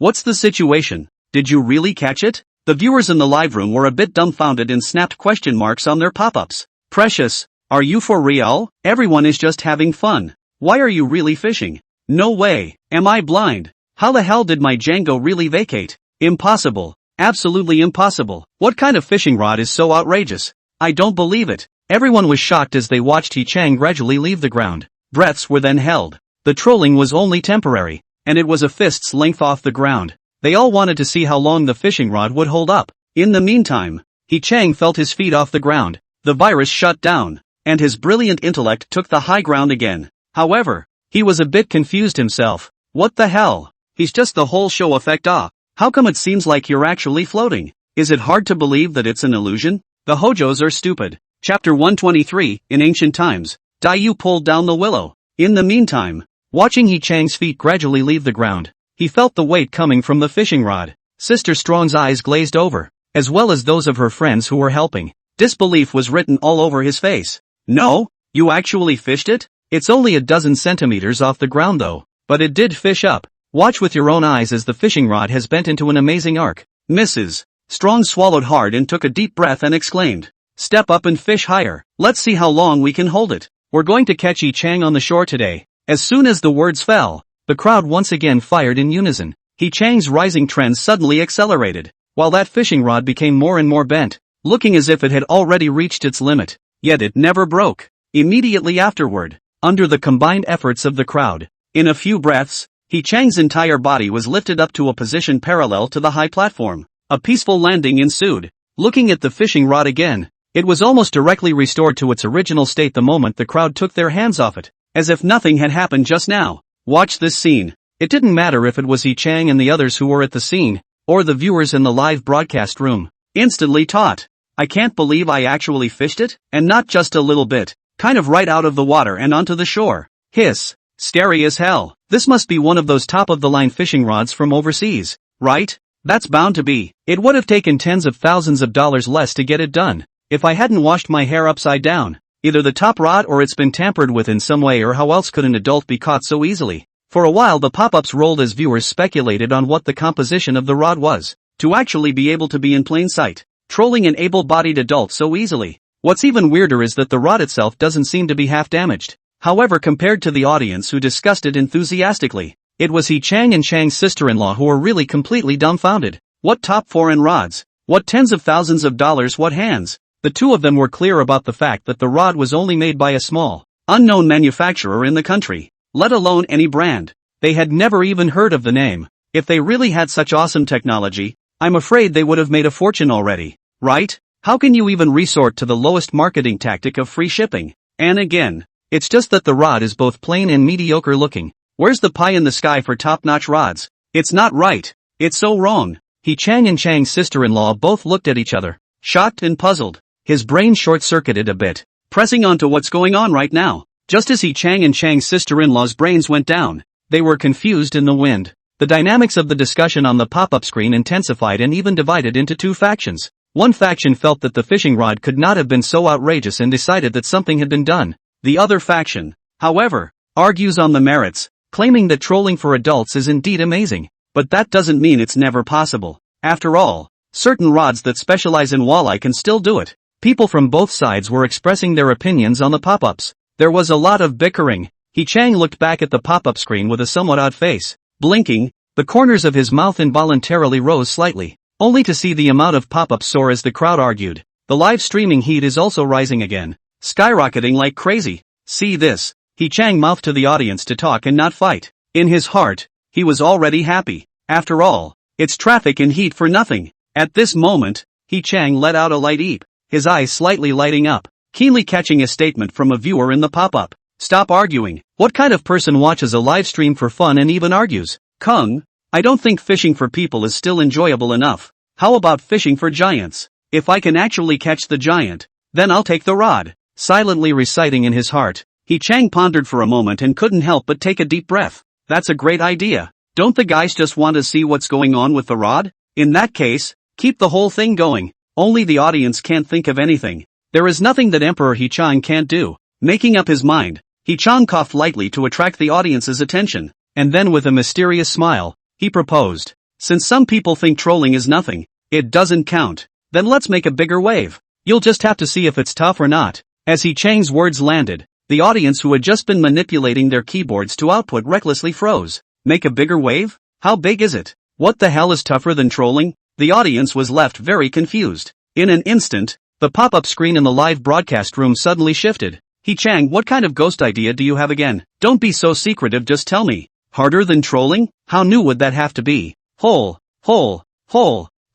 What's the situation? Did you really catch it? The viewers in the live room were a bit dumbfounded and snapped question marks on their pop-ups. Precious, are you for real? Everyone is just having fun. Why are you really fishing? No way. Am I blind? How the hell did my Django really vacate? Impossible. Absolutely impossible. What kind of fishing rod is so outrageous? I don't believe it. Everyone was shocked as they watched He Chang gradually leave the ground. Breaths were then held. The trolling was only temporary, and it was a fist's length off the ground. They all wanted to see how long the fishing rod would hold up. In the meantime, He Chang felt his feet off the ground. The virus shut down, and his brilliant intellect took the high ground again. However, he was a bit confused himself. What the hell? He's just the whole show effect off. How come it seems like you're actually floating? Is it hard to believe that it's an illusion? The Hojos are stupid. Chapter 123, In Ancient Times, Dai Yu pulled down the willow. In the meantime, watching He Chang's feet gradually leave the ground, he felt the weight coming from the fishing rod. Sister Strong's eyes glazed over, as well as those of her friends who were helping. Disbelief was written all over his face. No? You actually fished it? It's only a dozen centimeters off the ground though, but it did fish up. Watch with your own eyes as the fishing rod has bent into an amazing arc. Mrs. Strong swallowed hard and took a deep breath and exclaimed, "Step up and fish higher. Let's see how long we can hold it. We're going to catch He Chang on the shore today." As soon as the words fell, the crowd once again fired in unison. He Chang's rising trend suddenly accelerated, while that fishing rod became more and more bent, looking as if it had already reached its limit. Yet it never broke. Immediately afterward, under the combined efforts of the crowd, in a few breaths, He Chang's entire body was lifted up to a position parallel to the high platform. A peaceful landing ensued. Looking at the fishing rod again, it was almost directly restored to its original state the moment the crowd took their hands off it, as if nothing had happened just now. Watch this scene. It didn't matter if it was He Chang and the others who were at the scene, or the viewers in the live broadcast room. Instantly taught. I can't believe I actually fished it, and not just a little bit, kind of right out of the water and onto the shore. Hiss. Scary as hell. This must be one of those top-of-the-line fishing rods from overseas, right? That's bound to be. It would have taken tens of thousands of dollars less to get it done, if I hadn't washed my hair upside down. Either the top rod or it's been tampered with in some way, or how else could an adult be caught so easily? For a while the pop-ups rolled as viewers speculated on what the composition of the rod was, to actually be able to be in plain sight, trolling an able-bodied adult so easily. What's even weirder is that the rod itself doesn't seem to be half damaged. However, compared to the audience who discussed it enthusiastically, it was He Chang and Chang's sister-in-law who were really completely dumbfounded. What top foreign rods? What tens of thousands of dollars? What hands? The two of them were clear about the fact that the rod was only made by a small, unknown manufacturer in the country, let alone any brand. They had never even heard of the name. If they really had such awesome technology, I'm afraid they would have made a fortune already, right? How can you even resort to the lowest marketing tactic of free shipping? And again, it's just that the rod is both plain and mediocre looking. Where's the pie in the sky for top-notch rods? It's not right. It's so wrong. He Chang and Chang's sister-in-law both looked at each other, shocked and puzzled. His brain short-circuited a bit, pressing on to what's going on right now. Just as He Chang and Chang's sister-in-law's brains went down, they were confused in the wind. The dynamics of the discussion on the pop-up screen intensified and even divided into two factions. One faction felt that the fishing rod could not have been so outrageous and decided that something had been done. The other faction, however, argues on the merits, claiming that trolling for adults is indeed amazing, but that doesn't mean it's never possible. After all, certain rods that specialize in walleye can still do it. People from both sides were expressing their opinions on the pop-ups. There was a lot of bickering. He Chang looked back at the pop-up screen with a somewhat odd face. Blinking, the corners of his mouth involuntarily rose slightly, only to see the amount of pop-ups soar as the crowd argued. The live streaming heat is also rising again, skyrocketing like crazy. See this? He Chang mouthed to the audience to talk and not fight. In his heart, he was already happy. After all, it's traffic and heat for nothing. At this moment, He Chang let out a light eep, his eyes slightly lighting up, keenly catching a statement from a viewer in the pop-up. Stop arguing. What kind of person watches a live stream for fun and even argues? Kung, I don't think fishing for people is still enjoyable enough. How about fishing for giants? If I can actually catch the giant, then I'll take the rod. Silently reciting in his heart, He Chang pondered for a moment and couldn't help but take a deep breath. That's a great idea. Don't the guys just want to see what's going on with the rod? In that case, keep the whole thing going. Only the audience can't think of anything. There is nothing that Emperor He Chang can't do. Making up his mind, He Chang coughed lightly to attract the audience's attention, and then with a mysterious smile, he proposed. Since some people think trolling is nothing, It doesn't count. Then let's make a bigger wave. You'll just have to see if it's tough or not. As He Chang's words landed, the audience who had just been manipulating their keyboards to output recklessly froze. Make a bigger wave? How big is it? What the hell is tougher than trolling? The audience was left very confused. In an instant, the pop-up screen in the live broadcast room suddenly shifted. He Chang, what kind of ghost idea do you have again? Don't be so secretive, just tell me. Harder than trolling? How new would that have to be? Hole.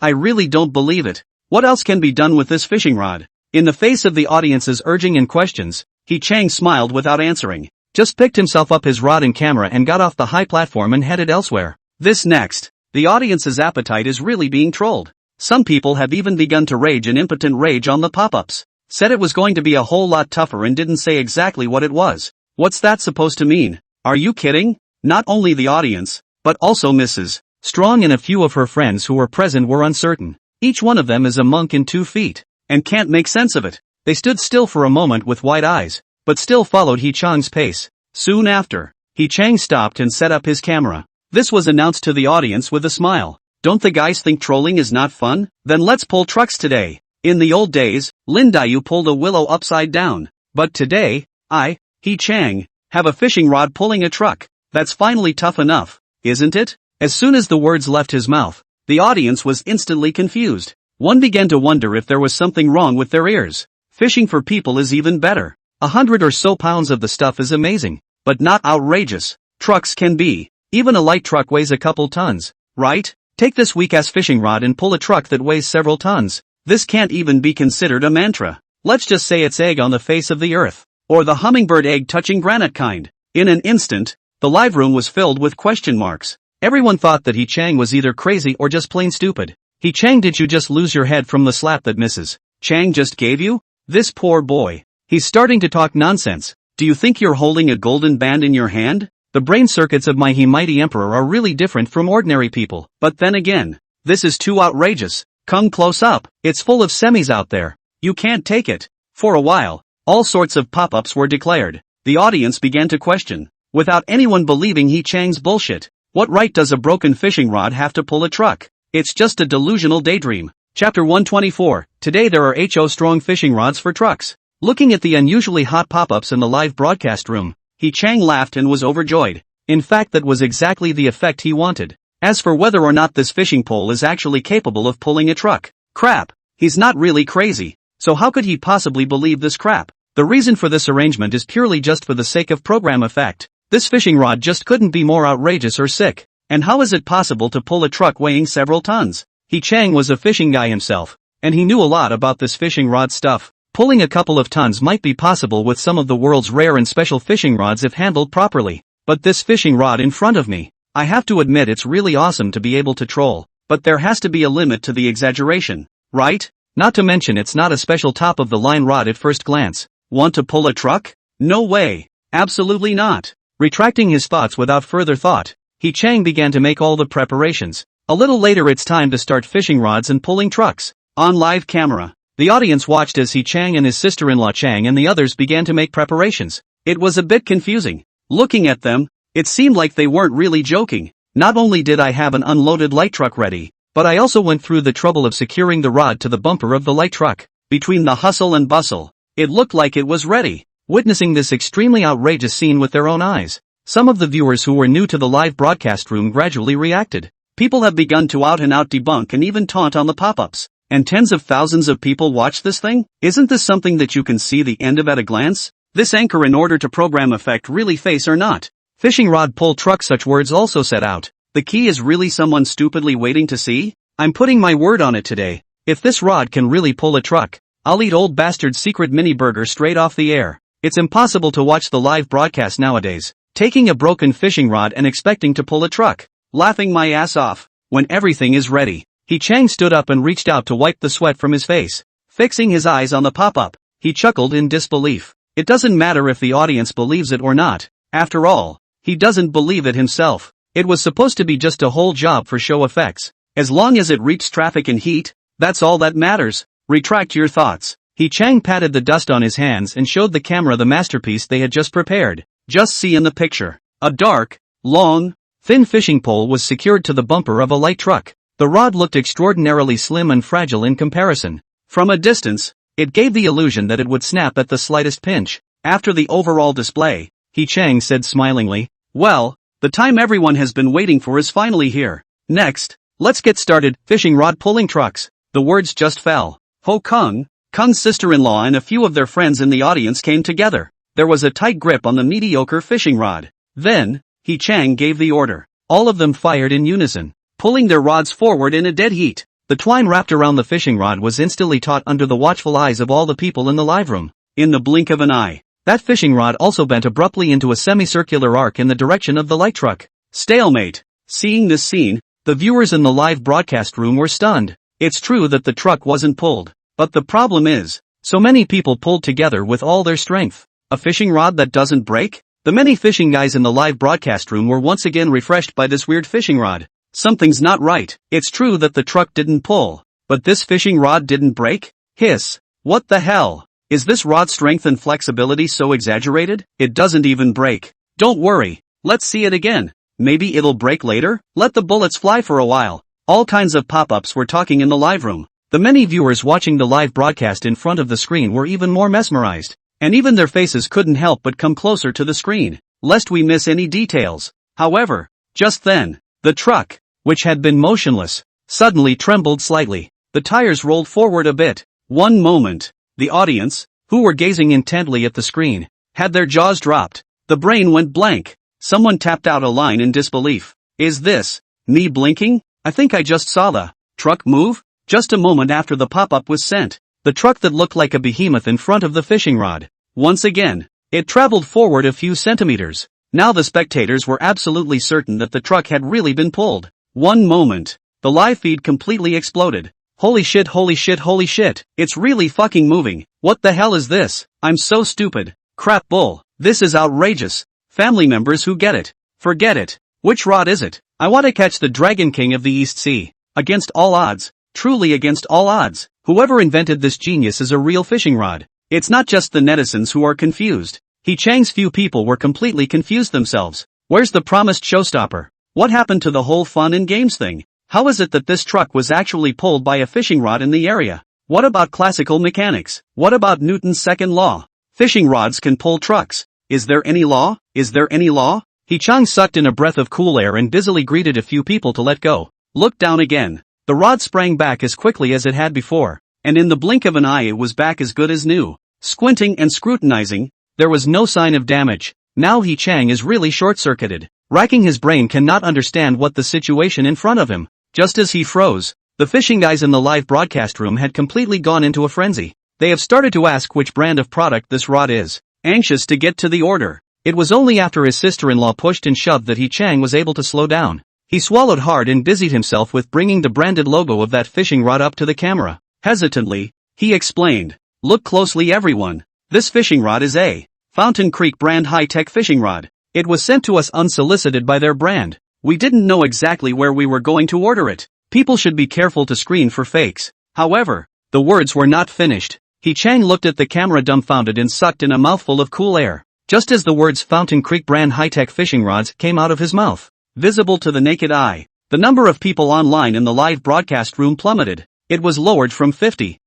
I really don't believe it. What else can be done with this fishing rod? In the face of the audience's urging and questions, He Chang smiled without answering. Just picked himself up his rod and camera and got off the high platform and headed elsewhere. This next. The audience's appetite is really being trolled. Some people have even begun to rage an impotent rage on the pop-ups. Said it was going to be a whole lot tougher and didn't say exactly what it was. What's that supposed to mean? Are you kidding? Not only the audience, but also Mrs. Strong and a few of her friends who were present were uncertain. Each one of them is a monk in 2 feet, and can't make sense of it. They stood still for a moment with wide eyes, but still followed He Chang's pace. Soon after, He Chang stopped and set up his camera. This was announced to the audience with a smile. Don't the guys think trolling is not fun? Then let's pull trucks today. In the old days, Lin Dayu pulled a willow upside down. But today, I, He Chang, have a fishing rod pulling a truck. That's finally tough enough, isn't it? As soon as the words left his mouth, the audience was instantly confused. One began to wonder if there was something wrong with their ears. Fishing for people is even better. 100 or so pounds of the stuff is amazing, but not outrageous. Trucks can be. Even a light truck weighs a couple tons, right? Take this weak-ass fishing rod and pull a truck that weighs several tons. This can't even be considered a mantra. Let's just say it's egg on the face of the earth. Or the hummingbird egg touching granite kind. In an instant, the live room was filled with question marks. Everyone thought that He Chang was either crazy or just plain stupid. He Chang, did you just lose your head from the slap that Mrs. Chang just gave you? This poor boy. He's starting to talk nonsense. Do you think you're holding a golden band in your hand? The brain circuits of my mighty emperor are really different from ordinary people. But then again, this is too outrageous. Come close up. It's full of semis out there. You can't take it. For a while, all sorts of pop-ups were declared. The audience began to question, without anyone believing He Chang's bullshit. What right does a broken fishing rod have to pull a truck? It's just a delusional daydream. Chapter 124. Today there are HO strong fishing rods for trucks. Looking at the unusually hot pop-ups in the live broadcast room, He Chang laughed and was overjoyed. In fact, that was exactly the effect he wanted. As for whether or not this fishing pole is actually capable of pulling a truck, crap. He's not really crazy. So how could he possibly believe this crap? The reason for this arrangement is purely just for the sake of program effect. This fishing rod just couldn't be more outrageous or sick. And how is it possible to pull a truck weighing several tons? He Chang was a fishing guy himself, and he knew a lot about this fishing rod stuff. Pulling a couple of tons might be possible with some of the world's rare and special fishing rods if handled properly. But this fishing rod in front of me, I have to admit it's really awesome to be able to troll. But there has to be a limit to the exaggeration, right? Not to mention it's not a special top-of-the-line rod at first glance. Want to pull a truck? No way. Absolutely not. Retracting his thoughts without further thought, He Chang began to make all the preparations. A little later it's time to start fishing rods and pulling trucks. On live camera, the audience watched as He Chang and his sister-in-law Chang and the others began to make preparations. It was a bit confusing. Looking at them, it seemed like they weren't really joking. Not only did I have an unloaded light truck ready, but I also went through the trouble of securing the rod to the bumper of the light truck. Between the hustle and bustle, it looked like it was ready. Witnessing this extremely outrageous scene with their own eyes, some of the viewers who were new to the live broadcast room gradually reacted. People have begun to out and out debunk and even taunt on the pop-ups. And tens of thousands of people watch this thing? Isn't this something that you can see the end of at a glance? This anchor in order to program effect really face or not? Fishing rod pull truck, such words also set out. The key is really someone stupidly waiting to see? I'm putting my word on it today. If this rod can really pull a truck, I'll eat old bastard's secret mini burger straight off the air. It's impossible to watch the live broadcast nowadays, taking a broken fishing rod and expecting to pull a truck. Laughing my ass off. When everything is ready, He Chang stood up and reached out to wipe the sweat from his face. Fixing his eyes on the pop-up, he chuckled in disbelief. It doesn't matter if the audience believes it or not. After all, he doesn't believe it himself. It was supposed to be just a whole job for show effects. As long as it reaps traffic and heat, that's all that matters. Retract your thoughts. He Chang patted the dust on his hands and showed the camera the masterpiece they had just prepared. Just see in the picture. A dark, long, thin fishing pole was secured to the bumper of a light truck. The rod looked extraordinarily slim and fragile in comparison. From a distance, it gave the illusion that it would snap at the slightest pinch. After the overall display, He Chang said smilingly, "Well, the time everyone has been waiting for is finally here. Next, let's get started." Fishing rod pulling trucks. The words just fell. Ho Kung, Kung's sister-in-law and a few of their friends in the audience came together. There was a tight grip on the mediocre fishing rod. Then, He Chang gave the order. All of them fired in unison, pulling their rods forward in a dead heat. The twine wrapped around the fishing rod was instantly taut under the watchful eyes of all the people in the live room. In the blink of an eye, that fishing rod also bent abruptly into a semicircular arc in the direction of the light truck. Stalemate. Seeing this scene, the viewers in the live broadcast room were stunned. It's true that the truck wasn't pulled, but the problem is, so many people pulled together with all their strength. A fishing rod that doesn't break? The many fishing guys in the live broadcast room were once again refreshed by this weird fishing rod. Something's not right. It's true that the truck didn't pull, but this fishing rod didn't break? Hiss. What the hell? Is this rod strength and flexibility so exaggerated? It doesn't even break. Don't worry. Let's see it again. Maybe it'll break later? Let the bullets fly for a while. All kinds of pop-ups were talking in the live room. The many viewers watching the live broadcast in front of the screen were even more mesmerized. And even their faces couldn't help but come closer to the screen, lest we miss any details. However, just then, the truck, which had been motionless, suddenly trembled slightly. The tires rolled forward a bit. One moment, the audience, who were gazing intently at the screen, had their jaws dropped. The brain went blank. Someone tapped out a line in disbelief. Is this me blinking? I think I just saw the truck move. Just a moment after the pop-up was sent, the truck that looked like a behemoth in front of the fishing rod. Once again, it traveled forward a few centimeters. Now the spectators were absolutely certain that the truck had really been pulled. One moment, the live feed completely exploded. Holy shit, holy shit, holy shit, it's really fucking moving. What the hell is this? I'm so stupid. Crap bull, this is outrageous. Family members who get it. Forget it. Which rod is it? I want to catch the Dragon King of the East Sea. Against all odds. Truly against all odds. Whoever invented this genius is a real fishing rod. It's not just the netizens who are confused. He Chang's few people were completely confused themselves. Where's the promised showstopper? What happened to the whole fun and games thing? How is it that this truck was actually pulled by a fishing rod in the area? What about classical mechanics? What about Newton's second law? Fishing rods can pull trucks. Is there any law? Is there any law? He Chang sucked in a breath of cool air and busily greeted a few people to let go. Looked down again. The rod sprang back as quickly as it had before, and in the blink of an eye it was back as good as new. Squinting and scrutinizing, there was no sign of damage. Now He Chang is really short-circuited. Racking his brain cannot understand what the situation in front of him. Just as he froze, the fishing guys in the live broadcast room had completely gone into a frenzy. They have started to ask which brand of product this rod is, anxious to get to the order. It was only after his sister-in-law pushed and shoved that He Chang was able to slow down. He swallowed hard and busied himself with bringing the branded logo of that fishing rod up to the camera. Hesitantly, he explained, "Look closely everyone. This fishing rod is a Fountain Creek brand high-tech fishing rod. It was sent to us unsolicited by their brand. We didn't know exactly where we were going to order it. People should be careful to screen for fakes." However, the words were not finished. He Chang looked at the camera dumbfounded and sucked in a mouthful of cool air. Just as the words Fountain Creek brand high-tech fishing rods came out of his mouth, visible to the naked eye, the number of people online in the live broadcast room plummeted. It was lowered from 50,000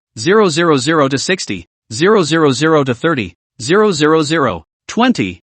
to 60,000 to 30,000 20,000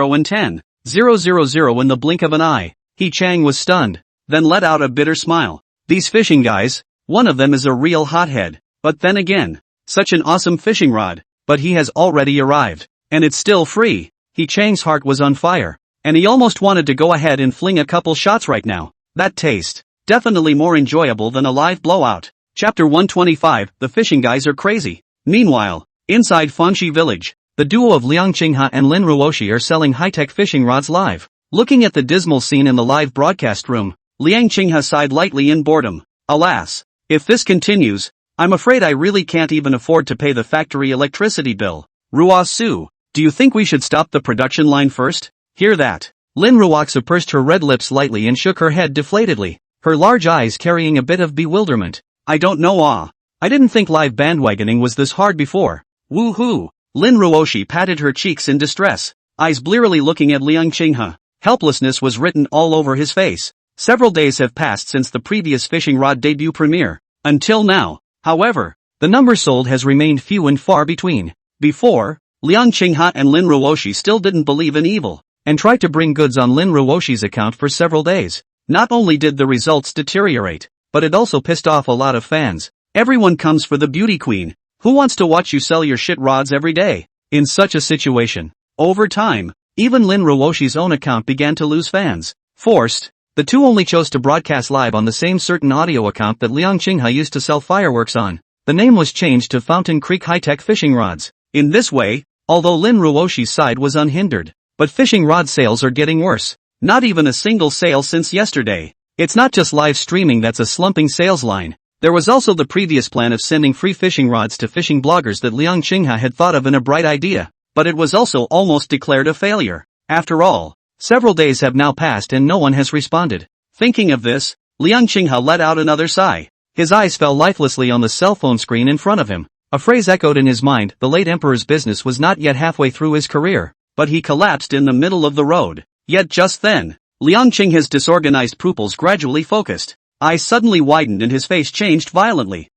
and 10,000 in the blink of an eye. He Chang was stunned, then let out a bitter smile. These fishing guys, one of them is a real hothead, but then again, such an awesome fishing rod, but he has already arrived, and it's still free. He Chang's heart was on fire, and he almost wanted to go ahead and fling a couple shots right now. That taste, definitely more enjoyable than a live blowout. Chapter 125, The Fishing Guys Are Crazy. Meanwhile, inside Fangxi Village, the duo of Liang Qinghe and Lin Ruoshi are selling high-tech fishing rods live. Looking at the dismal scene in the live broadcast room, Liang Qinghe sighed lightly in boredom. Alas, if this continues, I'm afraid I really can't even afford to pay the factory electricity bill. Ruosu, do you think we should stop the production line first? Hear that? Lin Ruoxu pursed her red lips lightly and shook her head deflatedly, her large eyes carrying a bit of bewilderment. I don't know I didn't think live bandwagoning was this hard before. Woohoo! Lin Ruoshi patted her cheeks in distress, eyes blearily looking at Liang Qinghe. Helplessness was written all over his face. Several days have passed since the previous fishing rod debut premiere. Until now, however, the number sold has remained few and far between. Before, Liang Qinghe and Lin Ruoshi still didn't believe in evil, and tried to bring goods on Lin Ruoshi's account for several days. Not only did the results deteriorate, but it also pissed off a lot of fans. Everyone comes for the beauty queen. Who wants to watch you sell your shit rods every day? In such a situation, over time, even Lin Ruoshi's own account began to lose fans. Forced, the two only chose to broadcast live on the same certain audio account that Liang Qinghe used to sell fireworks on. The name was changed to Fountain Creek High-Tech Fishing Rods. In this way, although Lin Ruoshi's side was unhindered, but fishing rod sales are getting worse. Not even a single sale since yesterday. It's not just live streaming that's a slumping sales line. There was also the previous plan of sending free fishing rods to fishing bloggers that Liang Qinghe had thought of in a bright idea, but it was also almost declared a failure. After all, several days have now passed and no one has responded. Thinking of this, Liang Qinghe let out another sigh. His eyes fell lifelessly on the cell phone screen in front of him. A phrase echoed in his mind: the late emperor's business was not yet halfway through his career, but he collapsed in the middle of the road. Yet just then, Liang Qinghe's disorganized pupils gradually focused. Eyes suddenly widened and his face changed violently.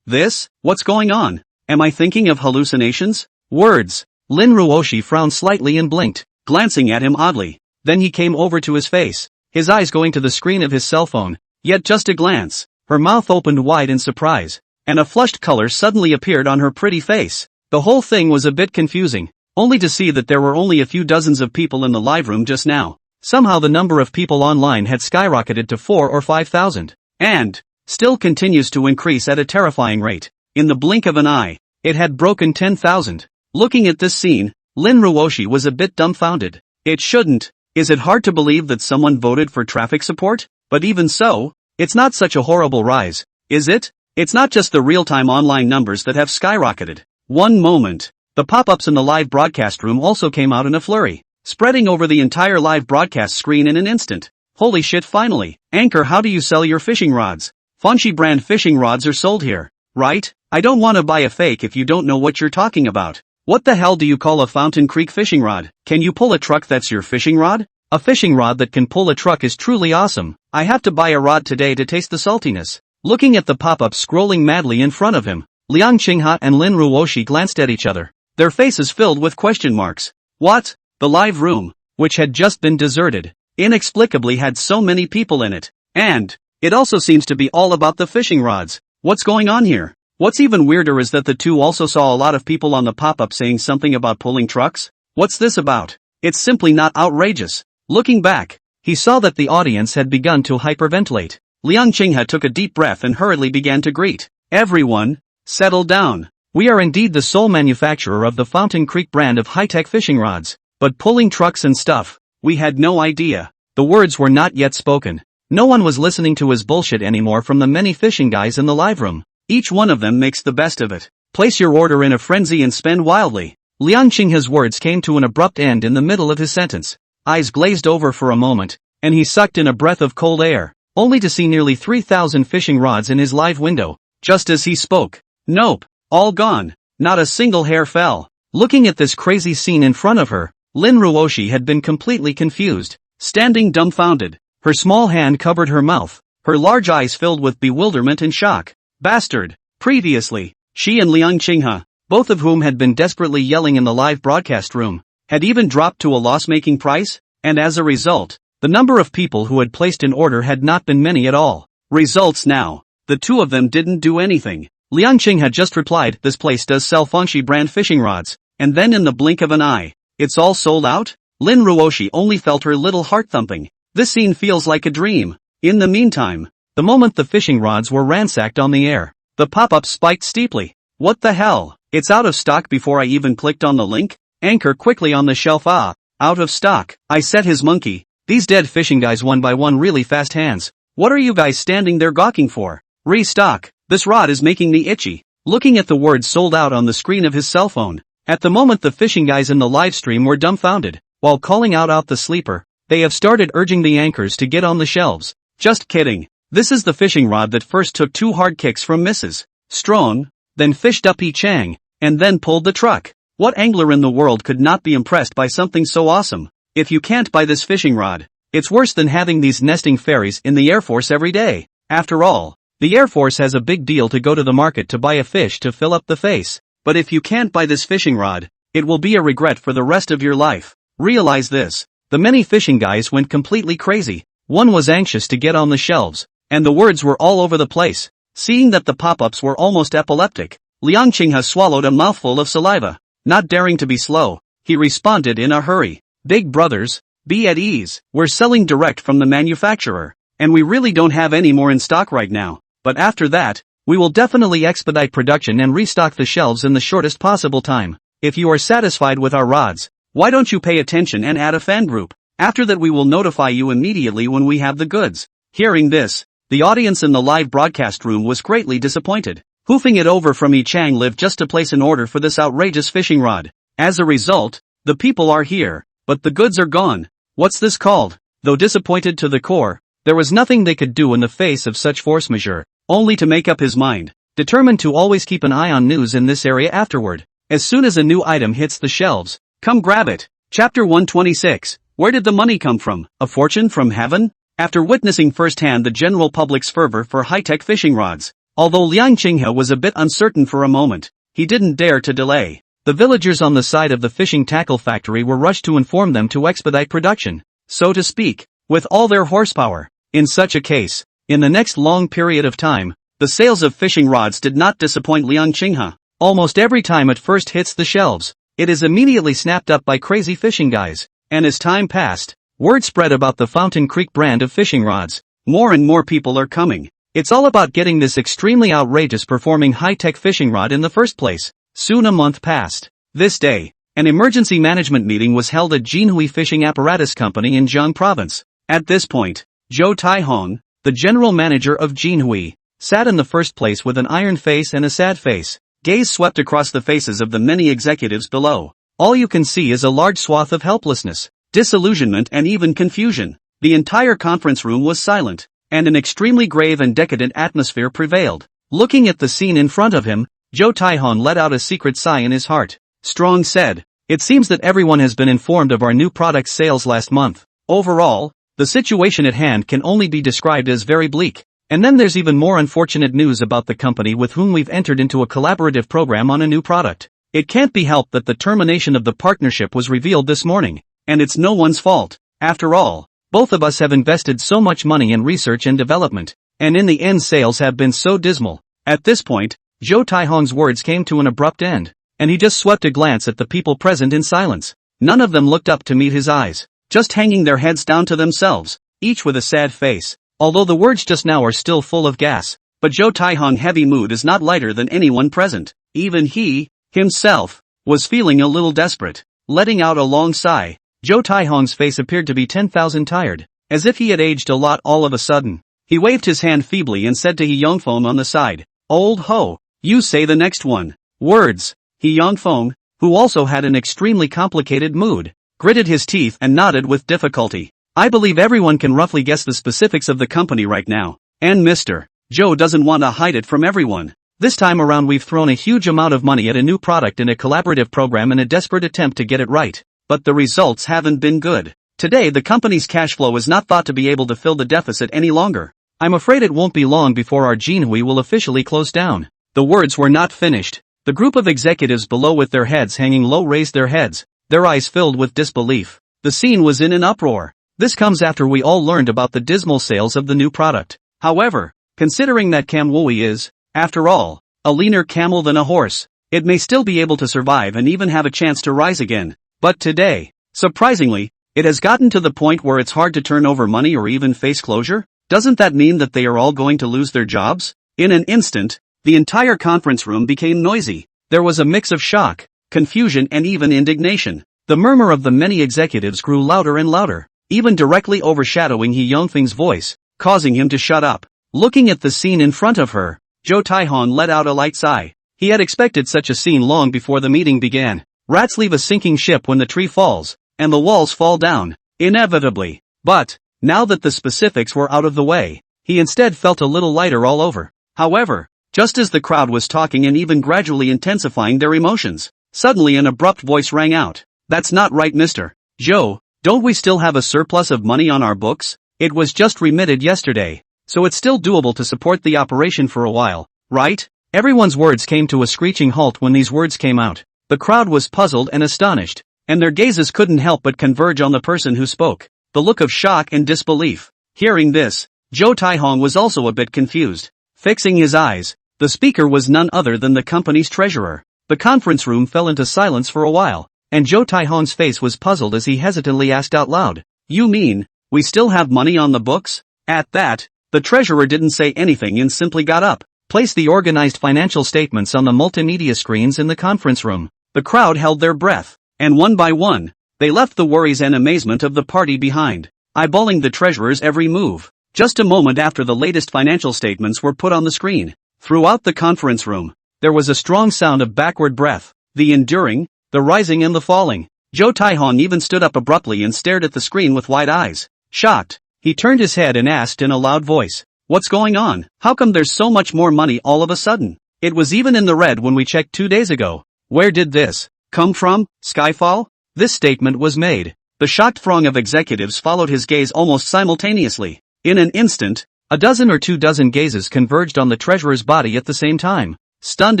This? What's going on? Am I thinking of hallucinations? Words. Lin Ruoshi frowned slightly and blinked, glancing at him oddly. Then he came over to his face, his eyes going to the screen of his cell phone. Yet just a glance, her mouth opened wide in surprise, and a flushed color suddenly appeared on her pretty face. The whole thing was a bit confusing, only to see that there were only a few dozens of people in the live room just now. Somehow the number of people online had skyrocketed to 4,000 or 5,000, and still continues to increase at a terrifying rate. In the blink of an eye, it had broken 10,000. Looking at this scene, Lin Ruoshi was a bit dumbfounded. It shouldn't. Is it hard to believe that someone voted for traffic support? But even so, it's not such a horrible rise, is it? It's not just the real-time online numbers that have skyrocketed. One moment. The pop-ups in the live broadcast room also came out in a flurry, spreading over the entire live broadcast screen in an instant. Holy shit, finally. Anchor, how do you sell your fishing rods? Fanshi brand fishing rods are sold here, right? I don't want to buy a fake if you don't know what you're talking about. What the hell do you call a Fountain Creek fishing rod? Can you pull a truck that's your fishing rod? A fishing rod that can pull a truck is truly awesome. I have to buy a rod today to taste the saltiness. Looking at the pop-up scrolling madly in front of him, Liang Qinghe and Lin Ruoshi glanced at each other, their faces filled with question marks. What? The live room, which had just been deserted, inexplicably had so many people in it. And it also seems to be all about the fishing rods. What's going on here? What's even weirder is that the two also saw a lot of people on the pop-up saying something about pulling trucks. What's this about? It's simply not outrageous. Looking back, he saw that the audience had begun to hyperventilate. Liang Qinghe took a deep breath and hurriedly began to greet everyone. Settle down. We are indeed the sole manufacturer of the Fountain Creek brand of high-tech fishing rods, but pulling trucks and stuff, we had no idea. The words were not yet spoken. No one was listening to his bullshit anymore from the many fishing guys in the live room. Each one of them makes the best of it. Place your order in a frenzy and spend wildly. Liang Qinghe's words came to an abrupt end in the middle of his sentence. Eyes glazed over for a moment, and he sucked in a breath of cold air, only to see nearly 3,000 fishing rods in his live window. Just as he spoke, nope, all gone. Not a single hair fell. Looking at this crazy scene in front of her, Lin Ruoshi had been completely confused, standing dumbfounded. Her small hand covered her mouth, her large eyes filled with bewilderment and shock. Bastard. Previously, she and Liang Qinghe, both of whom had been desperately yelling in the live broadcast room, had even dropped to a loss-making price, and as a result, the number of people who had placed an order had not been many at all. Results now. The two of them didn't do anything. Liang Qinghe had just replied, this place does sell Fanshi brand fishing rods, and then in the blink of an eye, it's all sold out? Lin Ruoshi only felt her little heart thumping. This scene feels like a dream. In the meantime, the moment the fishing rods were ransacked on the air, the pop-up spiked steeply. What the hell? It's out of stock before I even clicked on the link? Anchor quickly on the shelf. Out of stock. I said his monkey. These dead fishing guys one by one really fast hands. What are you guys standing there gawking for? Restock. This rod is making me itchy. Looking at the words sold out on the screen of his cell phone. At the moment the fishing guys in the live stream were dumbfounded. While calling out the sleeper, they have started urging the anchors to get on the shelves. Just kidding. This is the fishing rod that first took 2 hard kicks from Mrs. Strong, then fished up Yi Chang, and then pulled the truck. What angler in the world could not be impressed by something so awesome? If you can't buy this fishing rod, It's worse than having these nesting fairies in the Air Force every day. After all, the Air Force has a big deal to go to the market to buy a fish to fill up the face. But if you can't buy this fishing rod, it will be a regret for the rest of your life. Realize this. The many fishing guys went completely crazy. One was anxious to get on the shelves, and the words were all over the place. Seeing that the pop-ups were almost epileptic, Liang Qinghe swallowed a mouthful of saliva. Not daring to be slow, he responded in a hurry. Big brothers, be at ease. We're selling direct from the manufacturer, and we really don't have any more in stock right now. But after that, we will definitely expedite production and restock the shelves in the shortest possible time. If you are satisfied with our rods, why don't you pay attention and add a fan group? After that we will notify you immediately when we have the goods. Hearing this, the audience in the live broadcast room was greatly disappointed. Hoofing it over from Yichang lived just to place an order for this outrageous fishing rod. As a result, the people are here, but the goods are gone. What's this called? Though disappointed to the core, there was nothing they could do in the face of such force majeure, only to make up his mind, determined to always keep an eye on news in this area afterward. As soon as a new item hits the shelves, come grab it. Chapter 126. Where did the money come from? A fortune from heaven? After witnessing firsthand the general public's fervor for high-tech fishing rods, although Liang Qinghe was a bit uncertain for a moment, he didn't dare to delay. The villagers on the side of the fishing tackle factory were rushed to inform them to expedite production, so to speak, with all their horsepower. In such a case, in the next long period of time, the sales of fishing rods did not disappoint Liang Qinghe. Almost every time it first hits the shelves, it is immediately snapped up by crazy fishing guys, and as time passed, word spread about the Fountain Creek brand of fishing rods. More and more people are coming. It's all about getting this extremely outrageous performing high-tech fishing rod in the first place. Soon a month passed. This day, an emergency management meeting was held at Jinhui Fishing Apparatus Company in Jiang Province. At this point, Zhou Taihong, the general manager of Jinhui, sat in the first place with an iron face and a sad face. Gaze swept across the faces of the many executives below. All you can see is a large swath of helplessness, disillusionment and even confusion. The entire conference room was silent, and an extremely grave and decadent atmosphere prevailed. Looking at the scene in front of him, Zhou Taihong let out a secret sigh in his heart. Strong said, "It seems that everyone has been informed of our new product sales last month. Overall, the situation at hand can only be described as very bleak. And then there's even more unfortunate news about the company with whom we've entered into a collaborative program on a new product. It can't be helped that the termination of the partnership was revealed this morning, and it's no one's fault. After all, both of us have invested so much money in research and development, and in the end sales have been so dismal." At this point, Zhou Taihong's words came to an abrupt end, and he just swept a glance at the people present in silence. None of them looked up to meet his eyes, just hanging their heads down to themselves, each with a sad face. Although the words just now are still full of gas, but Zhou Taihong's heavy mood is not lighter than anyone present. Even he, himself, was feeling a little desperate. Letting out a long sigh, Zhou Taihong's face appeared to be 10,000 tired, as if he had aged a lot all of a sudden. He waved his hand feebly and said to He Yongfeng on the side, "Old ho, you say the next one." Words. He Yongfeng, who also had an extremely complicated mood, gritted his teeth and nodded with difficulty. "I believe everyone can roughly guess the specifics of the company right now, and Mr. Zhou doesn't want to hide it from everyone. This time around we've thrown a huge amount of money at a new product in a collaborative program in a desperate attempt to get it right, but the results haven't been good. Today the company's cash flow is not thought to be able to fill the deficit any longer. I'm afraid it won't be long before our Jinhui will officially close down." The words were not finished. The group of executives below with their heads hanging low raised their heads, their eyes filled with disbelief. The scene was in an uproar. This comes after we all learned about the dismal sales of the new product. However, considering that Camwui is, after all, a leaner camel than a horse, it may still be able to survive and even have a chance to rise again. But today, surprisingly, it has gotten to the point where it's hard to turn over money or even face closure. Doesn't that mean that they are all going to lose their jobs? In an instant, the entire conference room became noisy. There was a mix of shock, confusion and even indignation. The murmur of the many executives grew louder and louder, even directly overshadowing He Yongfeng's voice, causing him to shut up. Looking at the scene in front of her, Zhou Taihong let out a light sigh. He had expected such a scene long before the meeting began. Rats leave a sinking ship when the tree falls, and the walls fall down, inevitably. But, now that the specifics were out of the way, he instead felt a little lighter all over. However, just as the crowd was talking and even gradually intensifying their emotions, suddenly an abrupt voice rang out. "That's not right, Mr. Zhou, Don't we still have a surplus of money on our books? It was just remitted yesterday, so it's still doable to support the operation for a while, right? Everyone's words came to a screeching halt when these words came out. The crowd was puzzled and astonished, and their gazes couldn't help but converge on the person who spoke. The look of shock and disbelief. Hearing this, Zhou Taihong was also a bit confused. Fixing his eyes, the speaker was none other than the company's treasurer. The conference room fell into silence for a while, and Zhou Taihong's face was puzzled as he hesitantly asked out loud, "You mean, we still have money on the books?" At that, the treasurer didn't say anything and simply got up, placed the organized financial statements on the multimedia screens in the conference room. The crowd held their breath, and one by one, they left the worries and amazement of the party behind, eyeballing the treasurer's every move. Just a moment after the latest financial statements were put on the screen, throughout the conference room, there was a strong sound of backward breath, the enduring, the rising and the falling. Zhou Taihong even stood up abruptly and stared at the screen with wide eyes. Shocked, he turned his head and asked in a loud voice, "What's going on? How come there's so much more money all of a sudden? It was even in the red when we checked 2 days ago. Where did this come from? Skyfall?" This statement was made. The shocked throng of executives followed his gaze almost simultaneously. In an instant, a dozen or 2 dozen gazes converged on the treasurer's body at the same time. Stunned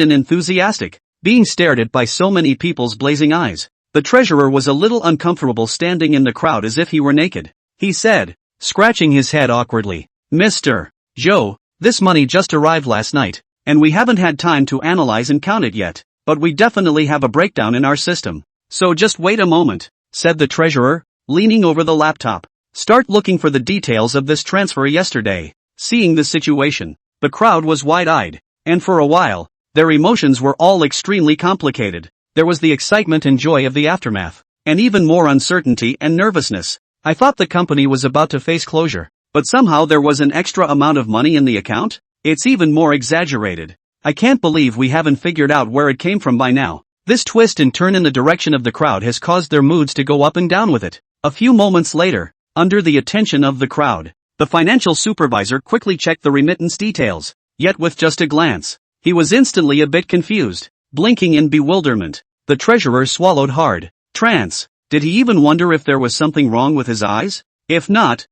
and enthusiastic, being stared at by so many people's blazing eyes, the treasurer was a little uncomfortable standing in the crowd as if he were naked. He said, scratching his head awkwardly, "Mr. Zhou, this money just arrived last night, and we haven't had time to analyze and count it yet, but we definitely have a breakdown in our system. So just wait a moment," said the treasurer, leaning over the laptop. "Start looking for the details of this transfer yesterday." Seeing the situation, the crowd was wide-eyed, and for a while, their emotions were all extremely complicated. There was the excitement and joy of the aftermath, and even more uncertainty and nervousness. I thought the company was about to face closure, but somehow there was an extra amount of money in the account? It's even more exaggerated. I can't believe we haven't figured out where it came from by now. This twist and turn in the direction of the crowd has caused their moods to go up and down with it. A few moments later, under the attention of the crowd, the financial supervisor quickly checked the remittance details, yet with just a glance, he was instantly a bit confused, blinking in bewilderment. The treasurer swallowed hard. Trance. Did he even wonder if there was something wrong with his eyes? If not,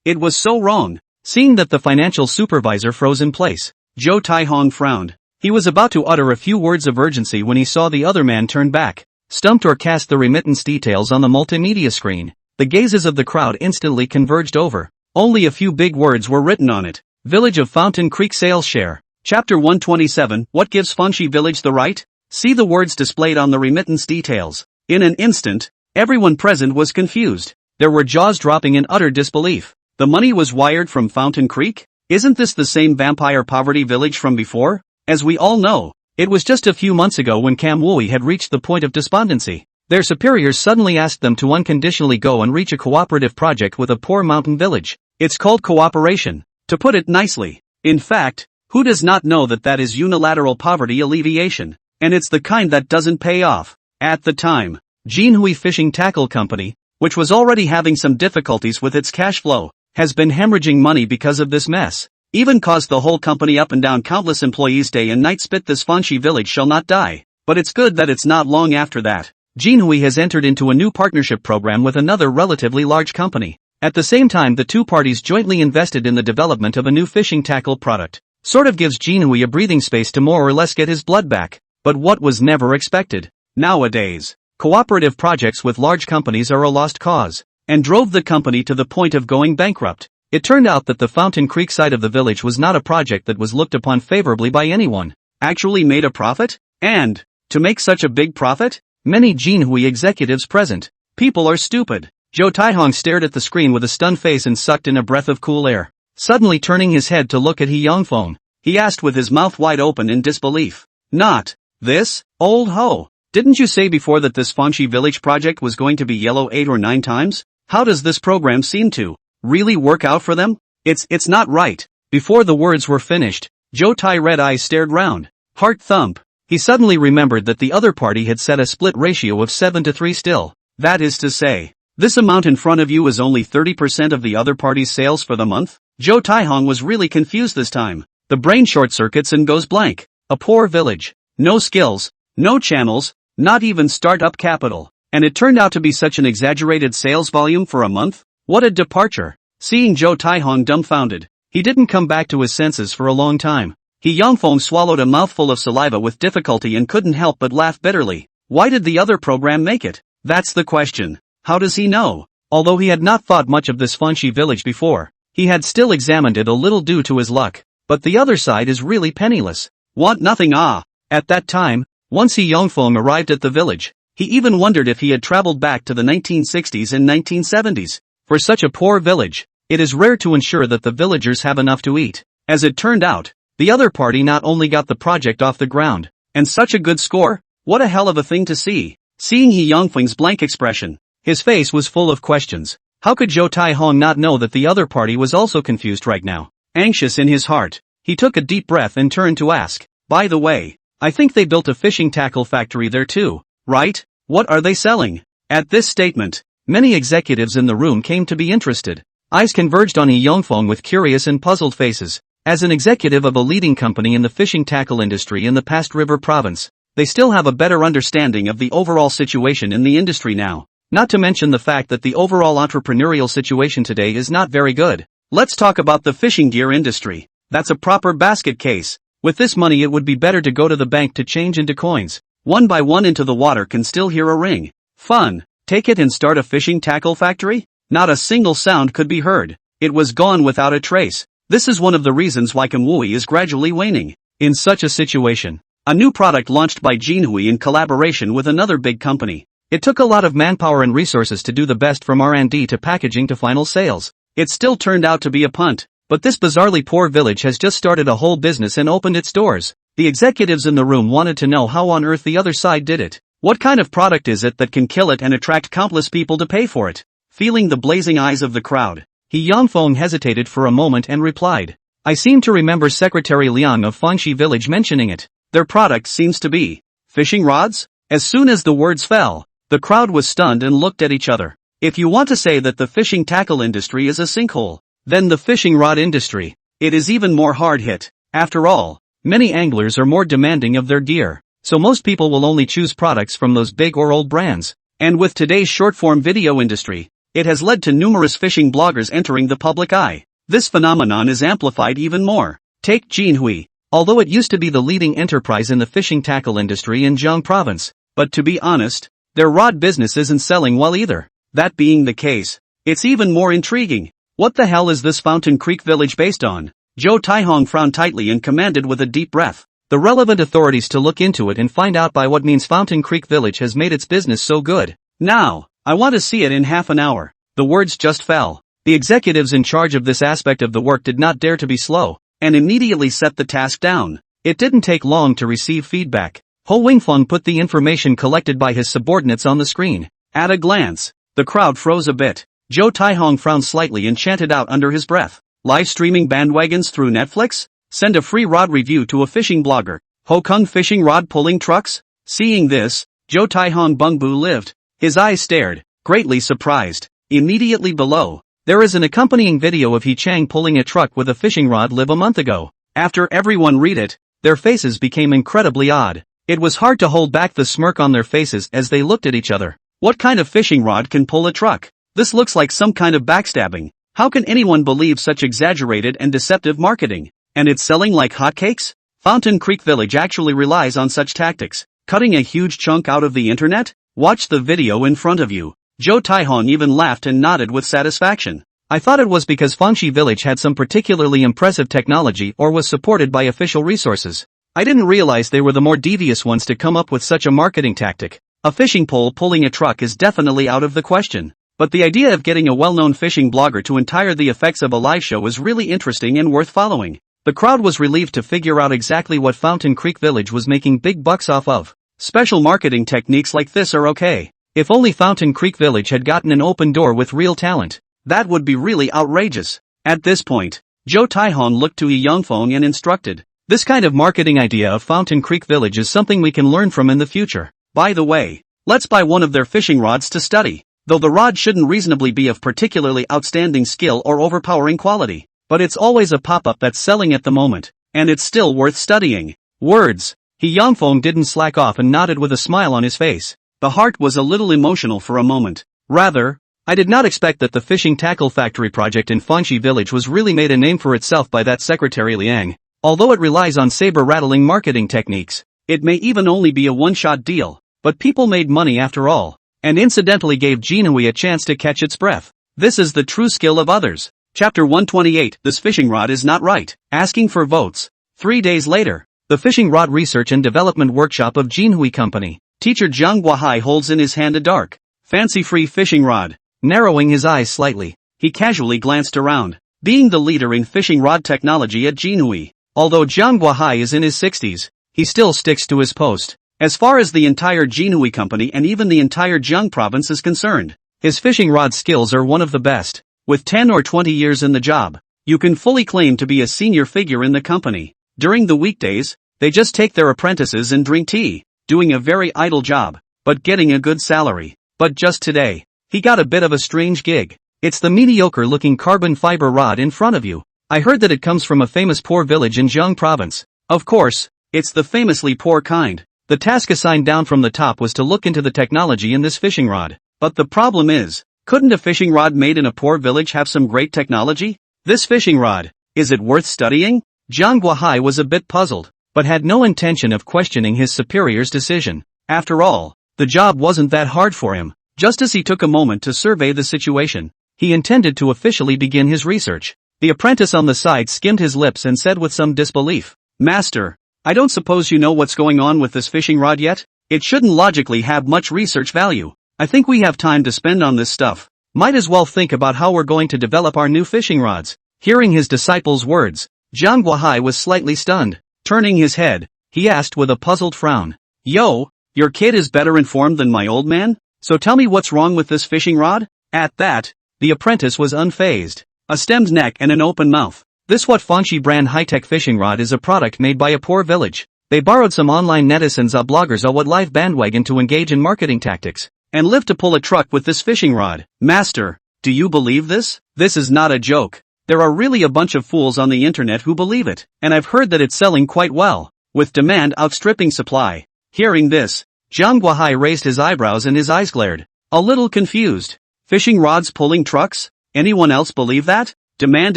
it was so wrong. Seeing that the financial supervisor froze in place, Zhou Taihong frowned. He was about to utter a few words of urgency when he saw the other man turn back, stumped or cast the remittance details on the multimedia screen. The gazes of the crowd instantly converged over. Only a few big words were written on it. Village of Fountain Creek Sales Share. Chapter 127, What gives Fanshi Village the right? See the words displayed on the remittance details. In an instant, everyone present was confused. There were jaws dropping in utter disbelief. The money was wired from Fountain Creek? Isn't this the same vampire poverty village from before? As we all know, it was just a few months ago when Cam Wooey had reached the point of despondency. Their superiors suddenly asked them to unconditionally go and reach a cooperative project with a poor mountain village. It's called cooperation, to put it nicely. In fact, who does not know that that is unilateral poverty alleviation? And it's the kind that doesn't pay off. At the time, Jinhui Fishing Tackle Company, which was already having some difficulties with its cash flow, has been hemorrhaging money because of this mess. Even caused the whole company up and down countless employees day and night. Spit this Fanshi village shall not die. But it's good that it's not long after that. Jinhui has entered into a new partnership program with another relatively large company. At the same time, the two parties jointly invested in the development of a new fishing tackle product. Sort of gives Jinhui a breathing space to more or less get his blood back. But what was never expected? Nowadays, cooperative projects with large companies are a lost cause, and drove the company to the point of going bankrupt. It turned out that the Fountain Creek side of the village was not a project that was looked upon favorably by anyone. Actually made a profit? And, to make such a big profit? Many Jinhui executives present. People are stupid. Zhou Taihong stared at the screen with a stunned face and sucked in a breath of cool air. Suddenly turning his head to look at He Yongfeng, he asked with his mouth wide open in disbelief. Not this, old ho. Didn't you say before that this Fanshi village project was going to be yellow 8 or 9 times? How does this program seem to really work out for them? It's not right. Before the words were finished, Zhou Tai red eyes stared round. Heart thump. He suddenly remembered that the other party had set a split ratio of 7-3 still. That is to say, this amount in front of you is only 30% of the other party's sales for the month? Zhou Taihong was really confused this time. The brain short circuits and goes blank. A poor village. No skills, no channels, not even start-up capital. And it turned out to be such an exaggerated sales volume for a month? What a departure. Seeing Zhou Taihong dumbfounded, he didn't come back to his senses for a long time. He Yangfeng swallowed a mouthful of saliva with difficulty and couldn't help but laugh bitterly. Why did the other program make it? That's the question. How does he know? Although he had not thought much of this Fanxi village before, he had still examined it a little due to his luck. But the other side is really penniless. Want nothing ah. At that time, once he Yangfeng arrived at the village, he even wondered if he had traveled back to the 1960s and 1970s. For such a poor village, it is rare to ensure that the villagers have enough to eat. As it turned out, the other party not only got the project off the ground, and such a good score, what a hell of a thing to see. Seeing He Yangfeng's blank expression, his face was full of questions. How could Zhou Taihong not know that the other party was also confused right now? Anxious in his heart, he took a deep breath and turned to ask, by the way, I think they built a fishing tackle factory there too, right? What are they selling? At this statement, many executives in the room came to be interested. Eyes converged on He Yangfeng with curious and puzzled faces. As an executive of a leading company in the fishing tackle industry in the Past River province, they still have a better understanding of the overall situation in the industry now. Not to mention the fact that the overall entrepreneurial situation today is not very good. Let's talk about the fishing gear industry. That's a proper basket case. With this money it would be better to go to the bank to change into coins. One by one into the water can still hear a ring. Fun. Take it and start a fishing tackle factory? Not a single sound could be heard. It was gone without a trace. This is one of the reasons why Kamui is gradually waning. In such a situation, a new product launched by Jinhui in collaboration with another big company. It took a lot of manpower and resources to do the best from R&D to packaging to final sales. It still turned out to be a punt. But this bizarrely poor village has just started a whole business and opened its doors. The executives in the room wanted to know how on earth the other side did it. What kind of product is it that can kill it and attract countless people to pay for it? Feeling the blazing eyes of the crowd, He Yangfeng hesitated for a moment and replied, I seem to remember Secretary Liang of Fanxi village mentioning it. Their product seems to be fishing rods? As soon as the words fell, the crowd was stunned and looked at each other. If you want to say that the fishing tackle industry is a sinkhole, then the fishing rod industry, it is even more hard hit. After all, many anglers are more demanding of their gear, so most people will only choose products from those big or old brands. And with today's short-form video industry, it has led to numerous fishing bloggers entering the public eye. This phenomenon is amplified even more. Take Jinhui. Although it used to be the leading enterprise in the fishing tackle industry in Jiang province, but to be honest, their rod business isn't selling well either. That being the case, it's even more intriguing. What the hell is this Fountain Creek village based on? Zhou Taihong frowned tightly and commanded with a deep breath the relevant authorities to look into it and find out by what means Fountain Creek village has made its business so good. Now, I want to see it in half an hour. The words just fell. The executives in charge of this aspect of the work did not dare to be slow, and immediately set the task down. It didn't take long to receive feedback. Ho Wingfeng put the information collected by his subordinates on the screen. At a glance, the crowd froze a bit. Zhou Taihong frowned slightly and chanted out under his breath. Live streaming bandwagons through Netflix? Send a free rod review to a fishing blogger. Ho Kung fishing rod pulling trucks? Seeing this, Zhou Taihong Bungbu lived. His eyes stared, greatly surprised. Immediately below, there is an accompanying video of He Chang pulling a truck with a fishing rod live a month ago. After everyone read it, their faces became incredibly odd. It was hard to hold back the smirk on their faces as they looked at each other. What kind of fishing rod can pull a truck? This looks like some kind of backstabbing. How can anyone believe such exaggerated and deceptive marketing? And it's selling like hotcakes? Fountain Creek Village actually relies on such tactics, cutting a huge chunk out of the internet? Watch the video in front of you. Zhou Taihong even laughed and nodded with satisfaction. I thought it was because Fanxi Village had some particularly impressive technology or was supported by official resources. I didn't realize they were the more devious ones to come up with such a marketing tactic. A fishing pole pulling a truck is definitely out of the question. But the idea of getting a well-known fishing blogger to entire the effects of a live show is really interesting and worth following. The crowd was relieved to figure out exactly what Fountain Creek Village was making big bucks off of. Special marketing techniques like this are okay. If only Fountain Creek Village had gotten an open door with real talent, that would be really outrageous. At this point, Zhou Taihong looked to He Yangfeng and instructed, this kind of marketing idea of Fountain Creek Village is something we can learn from in the future. By the way, let's buy one of their fishing rods to study. Though the rod shouldn't reasonably be of particularly outstanding skill or overpowering quality, but it's always a pop-up that's selling at the moment, and it's still worth studying. Words. He Yangfeng didn't slack off and nodded with a smile on his face. The heart was a little emotional for a moment. Rather, I did not expect that the fishing tackle factory project in Fanxi village was really made a name for itself by that secretary Liang. Although it relies on saber-rattling marketing techniques, it may even only be a one-shot deal, but people made money after all, and incidentally gave Jinhui a chance to catch its breath. This is the true skill of others. Chapter 128, This fishing rod is not right. Asking for votes. 3 days later, the fishing rod research and development workshop of Jinhui Company. Teacher Zhang Guohai holds in his hand a dark, fancy-free fishing rod. Narrowing his eyes slightly, he casually glanced around. Being the leader in fishing rod technology at Jinhui, although Zhang Guohai is in his 60s, he still sticks to his post. As far as the entire Jinhui Company and even the entire Jiang province is concerned, his fishing rod skills are one of the best. With 10 or 20 years in the job, you can fully claim to be a senior figure in the company. During the weekdays, they just take their apprentices and drink tea, doing a very idle job, but getting a good salary. But just today, he got a bit of a strange gig. It's the mediocre-looking carbon fiber rod in front of you. I heard that it comes from a famous poor village in Jiang province. Of course, it's the famously poor kind. The task assigned down from the top was to look into the technology in this fishing rod. But the problem is, couldn't a fishing rod made in a poor village have some great technology? This fishing rod, is it worth studying? Zhang Guohai was a bit puzzled, but had no intention of questioning his superior's decision. After all, the job wasn't that hard for him. Just as he took a moment to survey the situation, he intended to officially begin his research. The apprentice on the side skimmed his lips and said with some disbelief, "Master, I don't suppose you know what's going on with this fishing rod yet? It shouldn't logically have much research value. I think we have time to spend on this stuff. Might as well think about how we're going to develop our new fishing rods." Hearing his disciple's words, Zhang Guohai was slightly stunned. Turning his head, he asked with a puzzled frown, "Yo, your kid is better informed than my old man? So tell me what's wrong with this fishing rod?" At that, the apprentice was unfazed. A stemmed neck and an open mouth. This what Fanxi brand high-tech fishing rod is a product made by a poor village. They borrowed some online netizens bloggers what live bandwagon to engage in marketing tactics, and live to pull a truck with this fishing rod. Master, do you believe this? This is not a joke. There are really a bunch of fools on the internet who believe it, and I've heard that it's selling quite well, with demand outstripping supply. Hearing this, Zhang Guohai raised his eyebrows and his eyes glared, a little confused. Fishing rods pulling trucks? Anyone else believe that? Demand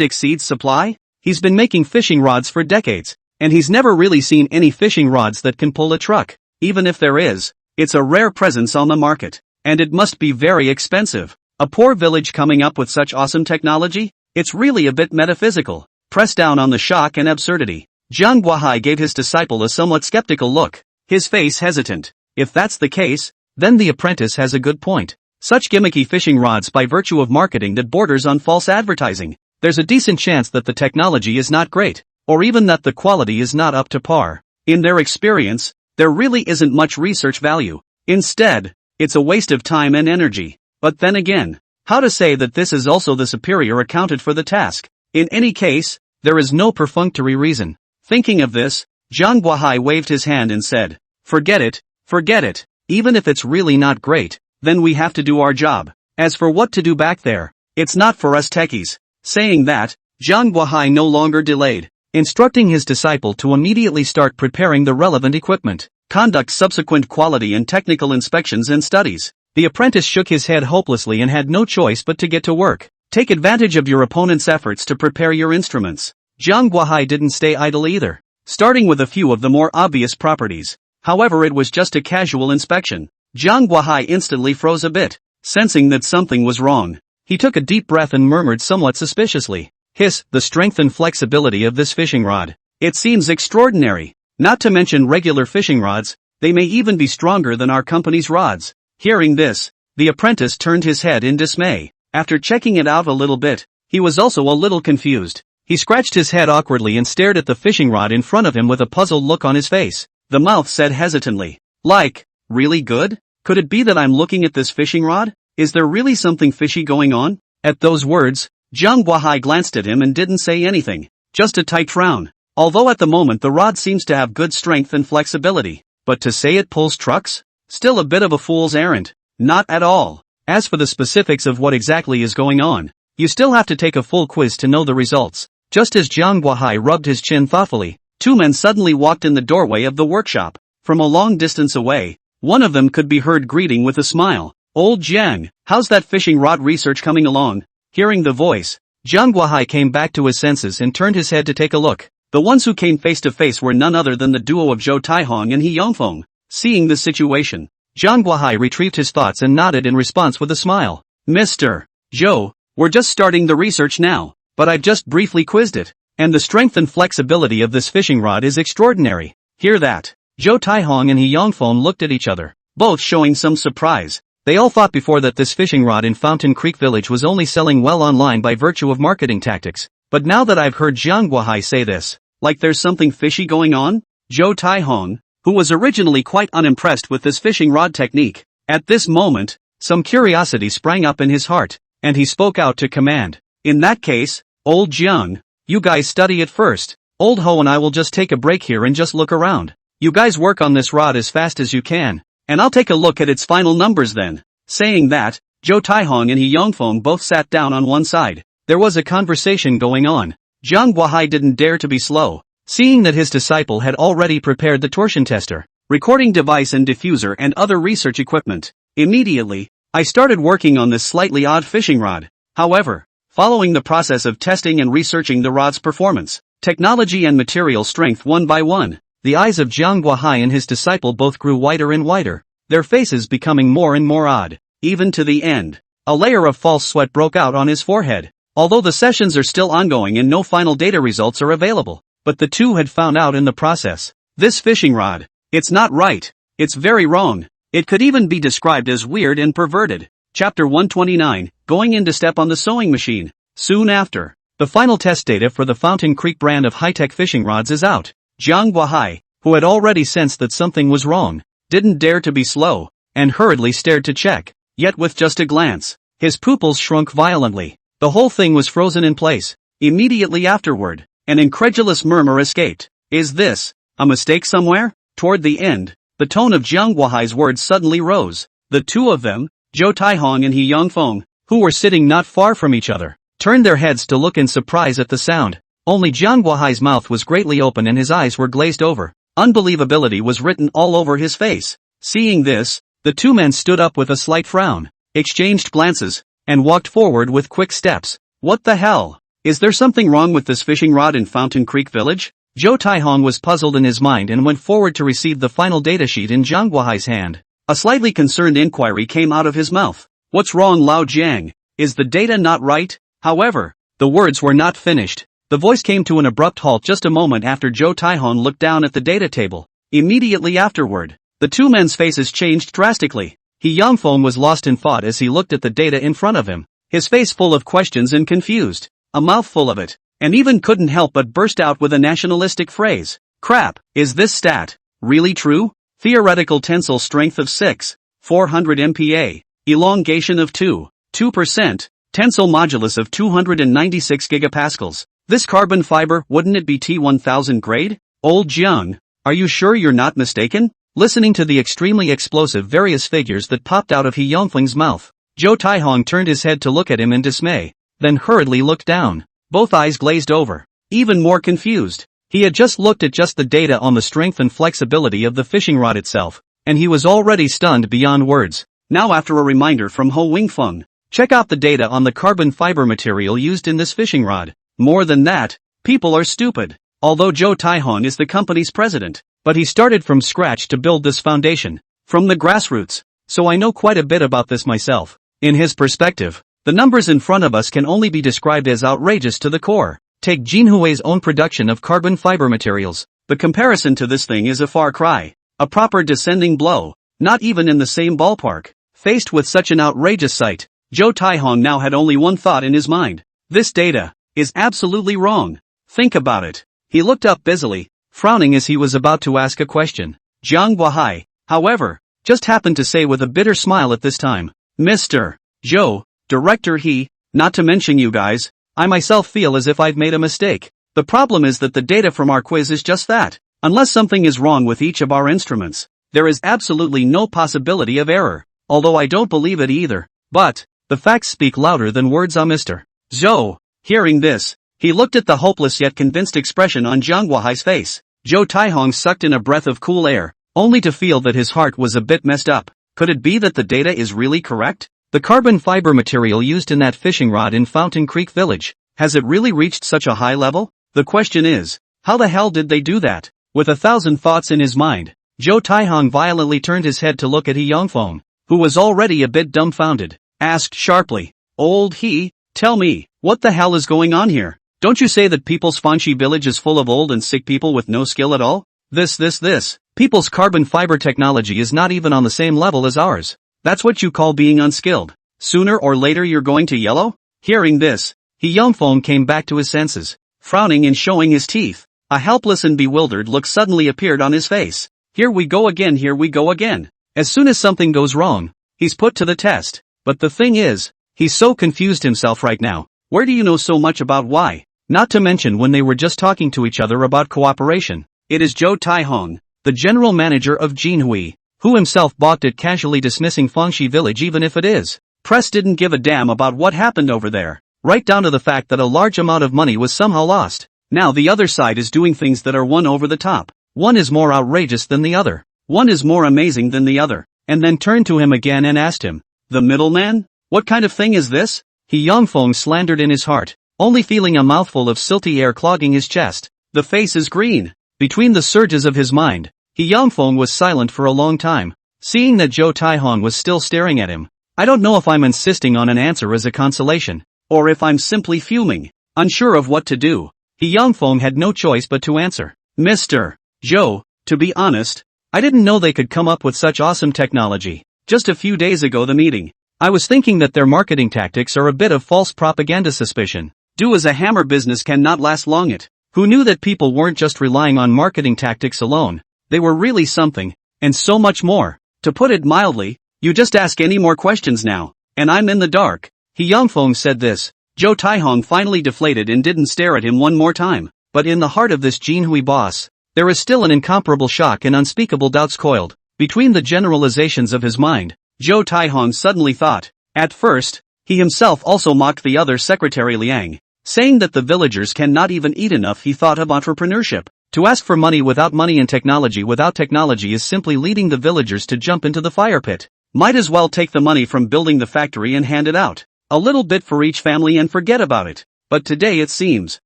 exceeds supply? He's been making fishing rods for decades, and he's never really seen any fishing rods that can pull a truck. Even if there is, it's a rare presence on the market, and it must be very expensive. A poor village coming up with such awesome technology? It's really a bit metaphysical. Press down on the shock and absurdity. Zhang Guohai gave his disciple a somewhat skeptical look, his face hesitant. If that's the case, then the apprentice has a good point. Such gimmicky fishing rods by virtue of marketing that borders on false advertising, there's a decent chance that the technology is not great, or even that the quality is not up to par. In their experience, there really isn't much research value. Instead, it's a waste of time and energy. But then again, how to say that this is also the superior accounted for the task? In any case, there is no perfunctory reason. Thinking of this, Zhang Guohai waved his hand and said, Forget it. Even if it's really not great, then we have to do our job. As for what to do back there, it's not for us techies." Saying that, Zhang Guohai no longer delayed, instructing his disciple to immediately start preparing the relevant equipment, conduct subsequent quality and technical inspections and studies. The apprentice shook his head hopelessly and had no choice but to get to work. Take advantage of your opponent's efforts to prepare your instruments. Zhang Guohai didn't stay idle either, starting with a few of the more obvious properties. However, it was just a casual inspection. Zhang Guohai instantly froze a bit, sensing that something was wrong. He took a deep breath and murmured somewhat suspiciously, the strength and flexibility of this fishing rod. It seems extraordinary. Not to mention regular fishing rods, they may even be stronger than our company's rods." Hearing this, the apprentice turned his head in dismay. After checking it out a little bit, he was also a little confused. He scratched his head awkwardly and stared at the fishing rod in front of him with a puzzled look on his face. The mouth said hesitantly, "Like, really good? Could it be that I'm looking at this fishing rod? Is there really something fishy going on?" At those words, Zhang Guohai glanced at him and didn't say anything, just a tight frown. Although at the moment the rod seems to have good strength and flexibility, but to say it pulls trucks? Still a bit of a fool's errand. Not at all. As for the specifics of what exactly is going on, you still have to take a full quiz to know the results. Just as Zhang Guohai rubbed his chin thoughtfully, two men suddenly walked in the doorway of the workshop. From a long distance away, One of them could be heard greeting with a smile. "Old Jiang, how's that fishing rod research coming along?" Hearing the voice, Jiang Guohai came back to his senses and turned his head to take a look. The ones who came face to face were none other than the duo of Zhou Taihong and He Yongfeng. Seeing the situation, Jiang Guohai retrieved his thoughts and nodded in response with a smile. "Mr. Zhou, we're just starting the research now, but I've just briefly quizzed it, and the strength and flexibility of this fishing rod is extraordinary." Hear that? Zhou Taihong and He Yongfeng looked at each other, both showing some surprise. They all thought before that this fishing rod in Fountain Creek Village was only selling well online by virtue of marketing tactics, but now that I've heard Jiang Guohai say this, like there's something fishy going on? Zhou Taihong, who was originally quite unimpressed with this fishing rod technique, at this moment, some curiosity sprang up in his heart, and he spoke out to command. "In that case, old Jiang, you guys study it first. Old Ho and I will just take a break here and just look around. You guys work on this rod as fast as you can, and I'll take a look at its final numbers then." Saying that, Zhou Taihong and He Yongfeng both sat down on one side. There was a conversation going on. Jiang Guohai didn't dare to be slow, seeing that his disciple had already prepared the torsion tester, recording device and diffuser and other research equipment. "Immediately, I started working on this slightly odd fishing rod. However, following the process of testing and researching the rod's performance, technology and material strength one by one, the eyes of Jiang Guohai and his disciple both grew wider and wider, their faces becoming more and more odd, even to the end. A layer of false sweat broke out on his forehead. Although the sessions are still ongoing and no final data results are available, but the two had found out in the process. This fishing rod, it's not right, it's very wrong. It could even be described as weird and perverted." Chapter 129, Going in to step on the sewing machine. Soon after, the final test data for the Fountain Creek brand of high-tech fishing rods is out. Jiang Guohai, who had already sensed that something was wrong, didn't dare to be slow, and hurriedly stared to check. Yet with just a glance, his pupils shrunk violently. The whole thing was frozen in place. Immediately afterward, an incredulous murmur escaped. "Is this a mistake somewhere?" Toward the end, the tone of Jiang Guohai's words suddenly rose. The two of them, Zhou Taihong and He Yongfeng, who were sitting not far from each other, turned their heads to look in surprise at the sound. Only Jiang Guohai's mouth was greatly open and his eyes were glazed over. Unbelievability was written all over his face. Seeing this, the two men stood up with a slight frown, exchanged glances, and walked forward with quick steps. "What the hell? Is there something wrong with this fishing rod in Fountain Creek Village?" Zhou Taihong was puzzled in his mind and went forward to receive the final datasheet in Jiang Guohai's hand. A slightly concerned inquiry came out of his mouth. "What's wrong, Lao Jiang? Is the data not right?" However, the words were not finished. The voice came to an abrupt halt just a moment after Zhou Taihong looked down at the data table. Immediately afterward, the two men's faces changed drastically. He Yongfeng was lost in thought as he looked at the data in front of him, his face full of questions and confused, a mouthful of it, and even couldn't help but burst out with a nationalistic phrase. "Crap, is this stat really true? Theoretical tensile strength of 6,400 MPa, elongation of 2%, tensile modulus of 296 gigapascals. This carbon fiber, wouldn't it be T1000 grade? Old Jiang, are you sure you're not mistaken?" Listening to the extremely explosive various figures that popped out of He Yongfeng's mouth, Zhou Taihong turned his head to look at him in dismay, then hurriedly looked down, both eyes glazed over, even more confused. He had just looked at just the data on the strength and flexibility of the fishing rod itself, and he was already stunned beyond words. Now after a reminder from Ho Wingfeng, check out the data on the carbon fiber material used in this fishing rod. More than that, people are stupid. Although Zhou Taihong is the company's president, but he started from scratch to build this foundation, from the grassroots, so I know quite a bit about this myself. In his perspective, the numbers in front of us can only be described as outrageous to the core. Take Jinhui's own production of carbon fiber materials. The comparison to this thing is a far cry, a proper descending blow, not even in the same ballpark. Faced with such an outrageous sight, Zhou Taihong now had only one thought in his mind. This data is absolutely wrong. Think about it. He looked up busily, frowning as he was about to ask a question. Jiang Guohai, however, just happened to say with a bitter smile at this time, "Mr. Zhou, Director He, not to mention you guys, I myself feel as if I'd made a mistake. The problem is that the data from our quiz is just that. Unless something is wrong with each of our instruments, there is absolutely no possibility of error, although I don't believe it either. But the facts speak louder than words, Mr. Zhou." Hearing this, he looked at the hopeless yet convinced expression on Jiang Guohai's face. Zhou Taihong sucked in a breath of cool air, only to feel that his heart was a bit messed up. Could it be that the data is really correct? The carbon fiber material used in that fishing rod in Fountain Creek Village, has it really reached such a high level? The question is, how the hell did they do that? With 1,000 thoughts in his mind, Zhou Taihong violently turned his head to look at He Yongfeng, who was already a bit dumbfounded, asked sharply, "Old He, tell me, what the hell is going on here? Don't you say that People's Fanxi village is full of old and sick people with no skill at all? This. People's carbon fiber technology is not even on the same level as ours. That's what you call being unskilled. Sooner or later you're going to yellow?" Hearing this, He Yongfeng came back to his senses, frowning and showing his teeth. A helpless and bewildered look suddenly appeared on his face. Here we go again. As soon as something goes wrong, he's put to the test. But the thing is, he's so confused himself right now. Where do you know so much about why? Not to mention when they were just talking to each other about cooperation. It is Zhou Taihong, the general manager of Jinhui, who himself balked at casually dismissing Fangxi village even if it is. Press didn't give a damn about what happened over there, right down to the fact that a large amount of money was somehow lost. Now the other side is doing things that are one over the top. One is more outrageous than the other. One is more amazing than the other. And then turned to him again and asked him, "The middleman? What kind of thing is this?" He Yongfeng slandered in his heart, only feeling a mouthful of silty air clogging his chest. The face is green. Between the surges of his mind, He Yongfeng was silent for a long time, seeing that Zhou Taihong was still staring at him. I don't know if I'm insisting on an answer as a consolation, or if I'm simply fuming, unsure of what to do. He Yongfeng had no choice but to answer. "Mr. Zhou, to be honest, I didn't know they could come up with such awesome technology. Just a few days ago the meeting, I was thinking that their marketing tactics are a bit of false propaganda suspicion. Do as a hammer business cannot last long it. Who knew that people weren't just relying on marketing tactics alone, they were really something, and so much more. To put it mildly, you just ask any more questions now, and I'm in the dark." He Yongfeng said this. Zhou Taihong finally deflated and didn't stare at him one more time, but in the heart of this Jinhui boss, there is still an incomparable shock and unspeakable doubts coiled between the generalizations of his mind. Zhou Taihong suddenly thought. At first, he himself also mocked the other Secretary Liang, saying that the villagers cannot even eat enough. He thought of entrepreneurship. To ask for money without money and technology without technology is simply leading the villagers to jump into the fire pit. Might as well take the money from building the factory and hand it out. A little bit for each family and forget about it. But today it seems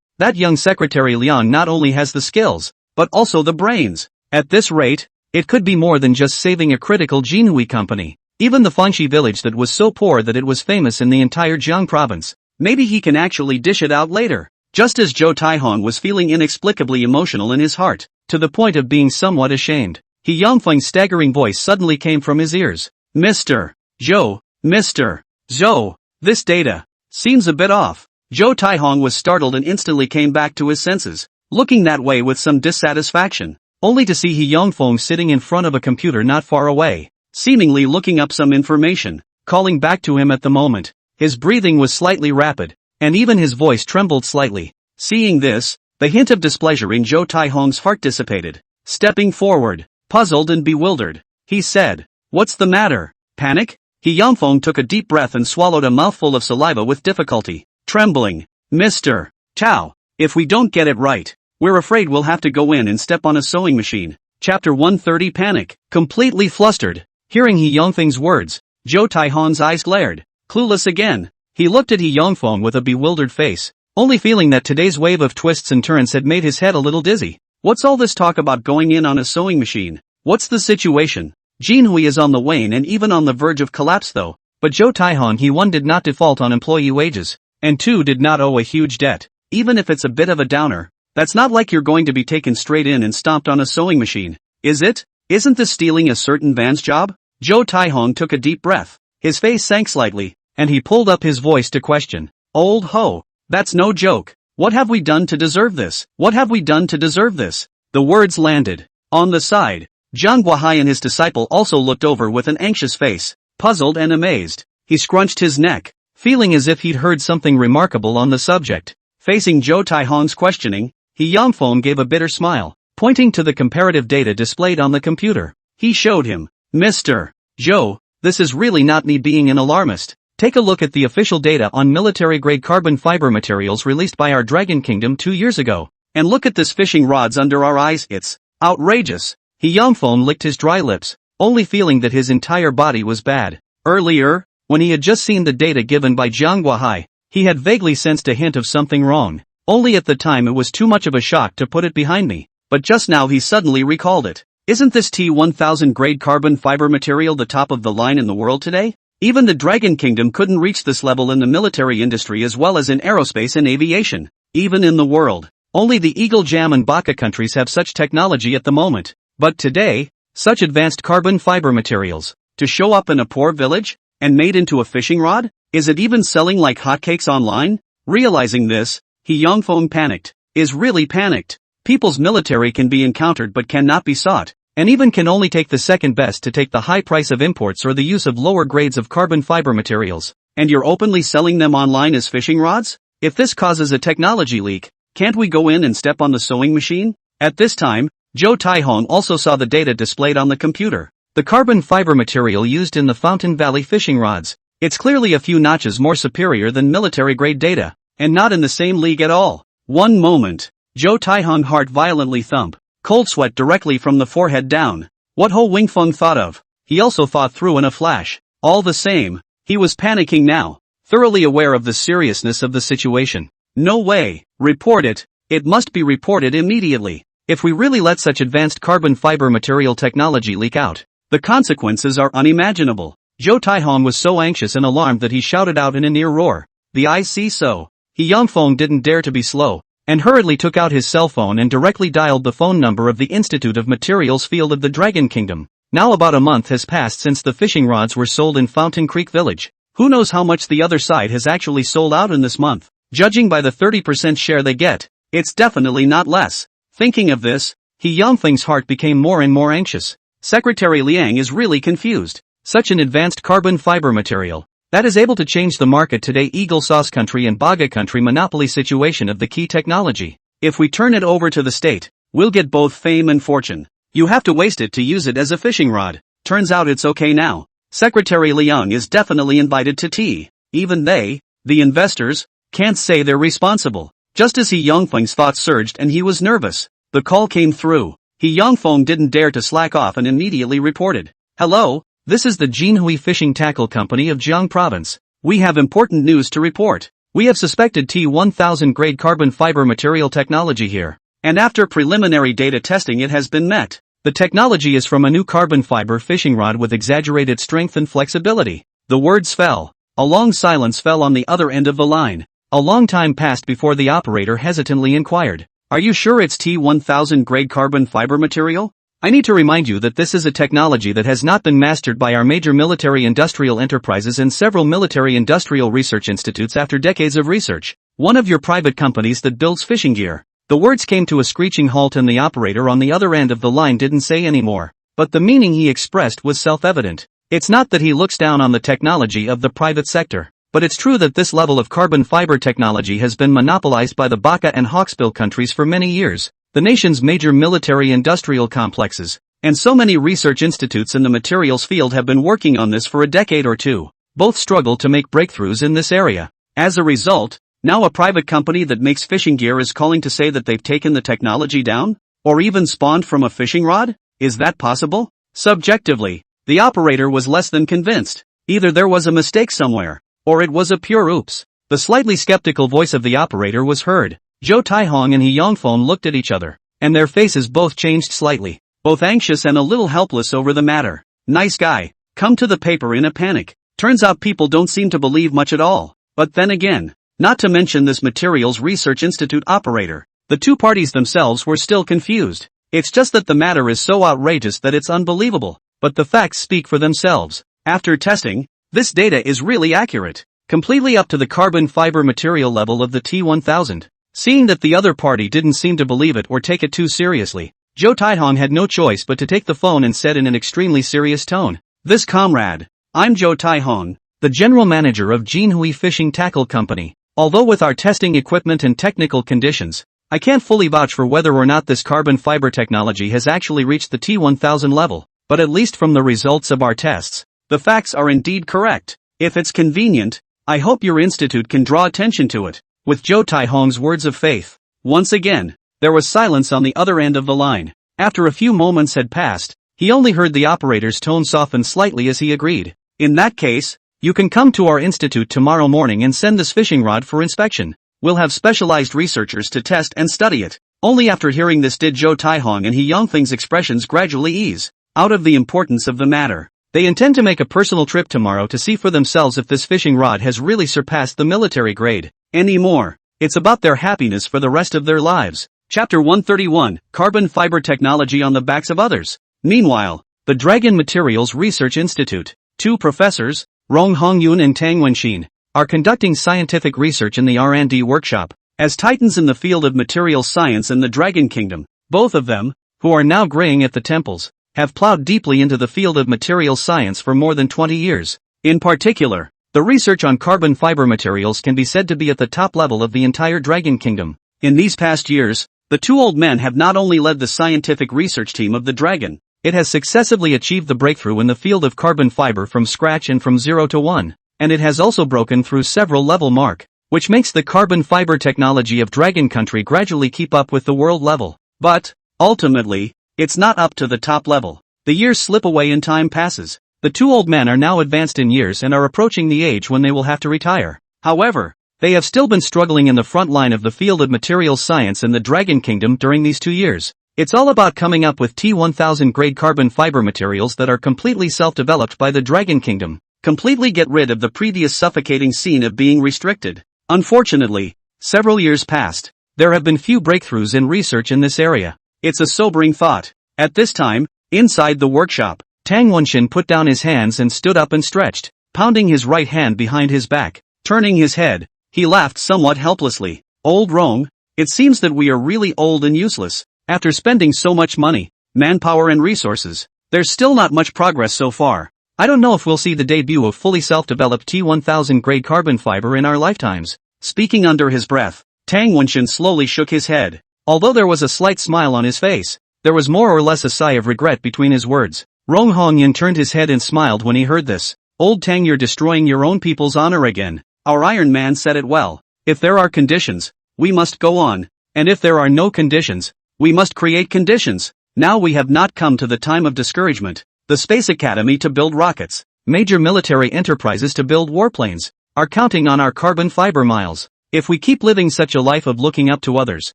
that young Secretary Liang not only has the skills, but also the brains. At this rate, it could be more than just saving a critical Jinhui company. Even the Fangxi village that was so poor that it was famous in the entire Jiang province. Maybe he can actually dish it out later. Just as Zhou Taihong was feeling inexplicably emotional in his heart, to the point of being somewhat ashamed, He Yongfeng's staggering voice suddenly came from his ears. "Mr. Zhou, Mr. Zhou, this data seems a bit off." Zhou Taihong was startled and instantly came back to his senses, looking that way with some dissatisfaction, only to see He Yongfeng sitting in front of a computer not far away, seemingly looking up some information, calling back to him at the moment. His breathing was slightly rapid, and even his voice trembled slightly. Seeing this, the hint of displeasure in Zhou Taihong's heart dissipated. Stepping forward, puzzled and bewildered, he said, "What's the matter? Panic?" He Yongfeng took a deep breath and swallowed a mouthful of saliva with difficulty, trembling. "Mr. Tao, if we don't get it right, we're afraid we'll have to go in and step on a sewing machine." Chapter 130 Panic. Completely flustered, hearing He Yongfeng's words, Zhou Taihong's eyes glared, clueless again. He looked at He Yongfeng with a bewildered face, only feeling that today's wave of twists and turns had made his head a little dizzy. What's all this talk about going in on a sewing machine? What's the situation? Jinhui is on the wane and even on the verge of collapse though. But Zhou Taihong, he one, did not default on employee wages, and two, did not owe a huge debt. Even if it's a bit of a downer, that's not like you're going to be taken straight in and stomped on a sewing machine, is it? Isn't this stealing a certain man's job? Zhou Taihong took a deep breath. His face sank slightly, and he pulled up his voice to question. "Old ho, that's no joke. What have we done to deserve this? What have we done to deserve this?" The words landed. On the side, Zhang Guohai and his disciple also looked over with an anxious face, puzzled and amazed. He scrunched his neck, feeling as if he'd heard something remarkable on the subject. Facing Zhou Taihong's questioning, He Yongfeng gave a bitter smile, pointing to the comparative data displayed on the computer. He showed him. "Mr. Zhou, this is really not me being an alarmist. Take a look at the official data on military-grade carbon fiber materials released by our Dragon Kingdom 2 years ago. And look at this fishing rods under our eyes. It's outrageous. He Yongfeng licked his dry lips, only feeling that his entire body was bad. Earlier, when he had just seen the data given by Jiang Guohai, he had vaguely sensed a hint of something wrong. Only at the time it was too much of a shock to put it behind me. But just now he suddenly recalled it. Isn't this T1000 grade carbon fiber material the top of the line in the world today? Even the Dragon Kingdom couldn't reach this level in the military industry as well as in aerospace and aviation. Even in the world, only the Eagle Jam and Baka countries have such technology at the moment. But today, such advanced carbon fiber materials, to show up in a poor village, and made into a fishing rod? Is it even selling like hotcakes online? Realizing this, He Yongfeng panicked. Is really panicked. People's military can be encountered but cannot be sought, and even can only take the second best to take the high price of imports or the use of lower grades of carbon fiber materials. And you're openly selling them online as fishing rods? If this causes a technology leak, can't we go in and step on the sewing machine? At this time, Zhou Taihong also saw the data displayed on the computer. The carbon fiber material used in the Fountain Valley fishing rods. It's clearly a few notches more superior than military-grade data, and not in the same league at all. One moment. Zhou Taihong heart violently thump. Cold sweat directly from the forehead down. What Ho Wingfeng thought of, he also thought through in a flash. All the same, he was panicking now, thoroughly aware of the seriousness of the situation. No way. Report it. It must be reported immediately. If we really let such advanced carbon fiber material technology leak out, the consequences are unimaginable. Zhou Taihong was so anxious and alarmed that he shouted out in a near roar. The eyes see so. He Yongfeng didn't dare to be slow, and hurriedly took out his cell phone and directly dialed the phone number of the Institute of Materials Field of the Dragon Kingdom. Now about a month has passed since the fishing rods were sold in Fountain Creek Village. Who knows how much the other side has actually sold out in this month? Judging by the 30% share they get, it's definitely not less. Thinking of this, He Yongfeng's heart became more and more anxious. Secretary Liang is really confused. Such an advanced carbon fiber material that is able to change the market today Eagle Sauce Country and Baga Country monopoly situation of the key technology. If we turn it over to the state, we'll get both fame and fortune. You have to waste it to use it as a fishing rod. Turns out it's okay now. Secretary Liang is definitely invited to tea. Even they, the investors, can't say they're responsible. Just as He Yongfeng's thoughts surged and he was nervous, the call came through. He Yongfeng didn't dare to slack off and immediately reported. Hello? This is the Jinhui Fishing Tackle Company of Jiang Province. We have important news to report. We have suspected T1000 grade carbon fiber material technology here. And after preliminary data testing it has been met. The technology is from a new carbon fiber fishing rod with exaggerated strength and flexibility. The words fell. A long silence fell on the other end of the line. A long time passed before the operator hesitantly inquired. Are you sure it's T1000 grade carbon fiber material? I need to remind you that this is a technology that has not been mastered by our major military industrial enterprises and several military industrial research institutes after decades of research. One of your private companies that builds fishing gear. The words came to a screeching halt and the operator on the other end of the line didn't say any more. But the meaning he expressed was self-evident. It's not that he looks down on the technology of the private sector, but it's true that this level of carbon fiber technology has been monopolized by the Baka and Hawksbill countries for many years. The nation's major military industrial complexes, and so many research institutes in the materials field have been working on this for a decade or two. Both struggle to make breakthroughs in this area. As a result, now a private company that makes fishing gear is calling to say that they've taken the technology down? Or even spawned from a fishing rod? Is that possible? Subjectively, the operator was less than convinced. Either there was a mistake somewhere, or it was a pure oops. The slightly skeptical voice of the operator was heard. Zhou Taihong and He Yongfeng looked at each other, and their faces both changed slightly, both anxious and a little helpless over the matter. Nice guy, come to the paper in a panic. Turns out people don't seem to believe much at all. But then again, not to mention this Materials Research Institute operator, the two parties themselves were still confused. It's just that the matter is so outrageous that it's unbelievable, but the facts speak for themselves. After testing, this data is really accurate, completely up to the carbon fiber material level of the T1000. Seeing that the other party didn't seem to believe it or take it too seriously, Zhou Taihong had no choice but to take the phone and said in an extremely serious tone, "This comrade, I'm Zhou Taihong, the general manager of Jinhui Fishing Tackle Company. Although with our testing equipment and technical conditions, I can't fully vouch for whether or not this carbon fiber technology has actually reached the T1000 level, but at least from the results of our tests, the facts are indeed correct. If it's convenient, I hope your institute can draw attention to it." With Zhou Taihong's words of faith, once again, there was silence on the other end of the line. After a few moments had passed, he only heard the operator's tone soften slightly as he agreed. In that case, you can come to our institute tomorrow morning and send this fishing rod for inspection. We'll have specialized researchers to test and study it. Only after hearing this did Zhou Taihong and He Yongfeng's expressions gradually ease out of the importance of the matter. They intend to make a personal trip tomorrow to see for themselves if this fishing rod has really surpassed the military grade anymore. It's about their happiness for the rest of their lives. Chapter 131, Carbon Fiber Technology on the Backs of Others. Meanwhile, the Dragon Materials Research Institute, two professors, Rong Hongyun and Tang Wenxin, are conducting scientific research in the R&D workshop. As titans in the field of materials science in the Dragon Kingdom, both of them, who are now graying at the temples, have plowed deeply into the field of materials science for more than 20 years. In particular, the research on carbon fiber materials can be said to be at the top level of the entire Dragon Kingdom. In these past years, the two old men have not only led the scientific research team of the Dragon, it has successively achieved the breakthrough in the field of carbon fiber from scratch and from 0 to 1, and it has also broken through several level mark, which makes the carbon fiber technology of Dragon Country gradually keep up with the world level. But, ultimately, it's not up to the top level. The years slip away and time passes. The two old men are now advanced in years and are approaching the age when they will have to retire. However, they have still been struggling in the front line of the field of materials science in the Dragon Kingdom during these 2 years. It's all about coming up with T1000 grade carbon fiber materials that are completely self-developed by the Dragon Kingdom, completely get rid of the previous suffocating scene of being restricted. Unfortunately, several years passed. There have been few breakthroughs in research in this area. It's a sobering thought. At this time, inside the workshop, Tang Wenxin put down his hands and stood up and stretched, pounding his right hand behind his back. Turning his head, he laughed somewhat helplessly. Old Rong, it seems that we are really old and useless. After spending so much money, manpower and resources, there's still not much progress so far. I don't know if we'll see the debut of fully self-developed T1000 grade carbon fiber in our lifetimes. Speaking under his breath, Tang Wenxin slowly shook his head. Although there was a slight smile on his face, there was more or less a sigh of regret between his words. Rong Hongyan turned his head and smiled when he heard this. Old Tang, you're destroying your own people's honor again. Our Iron Man said it well. If there are conditions, we must go on. And if there are no conditions, we must create conditions. Now we have not come to the time of discouragement. The Space Academy to build rockets, major military enterprises to build warplanes, are counting on our carbon fiber miles. If we keep living such a life of looking up to others,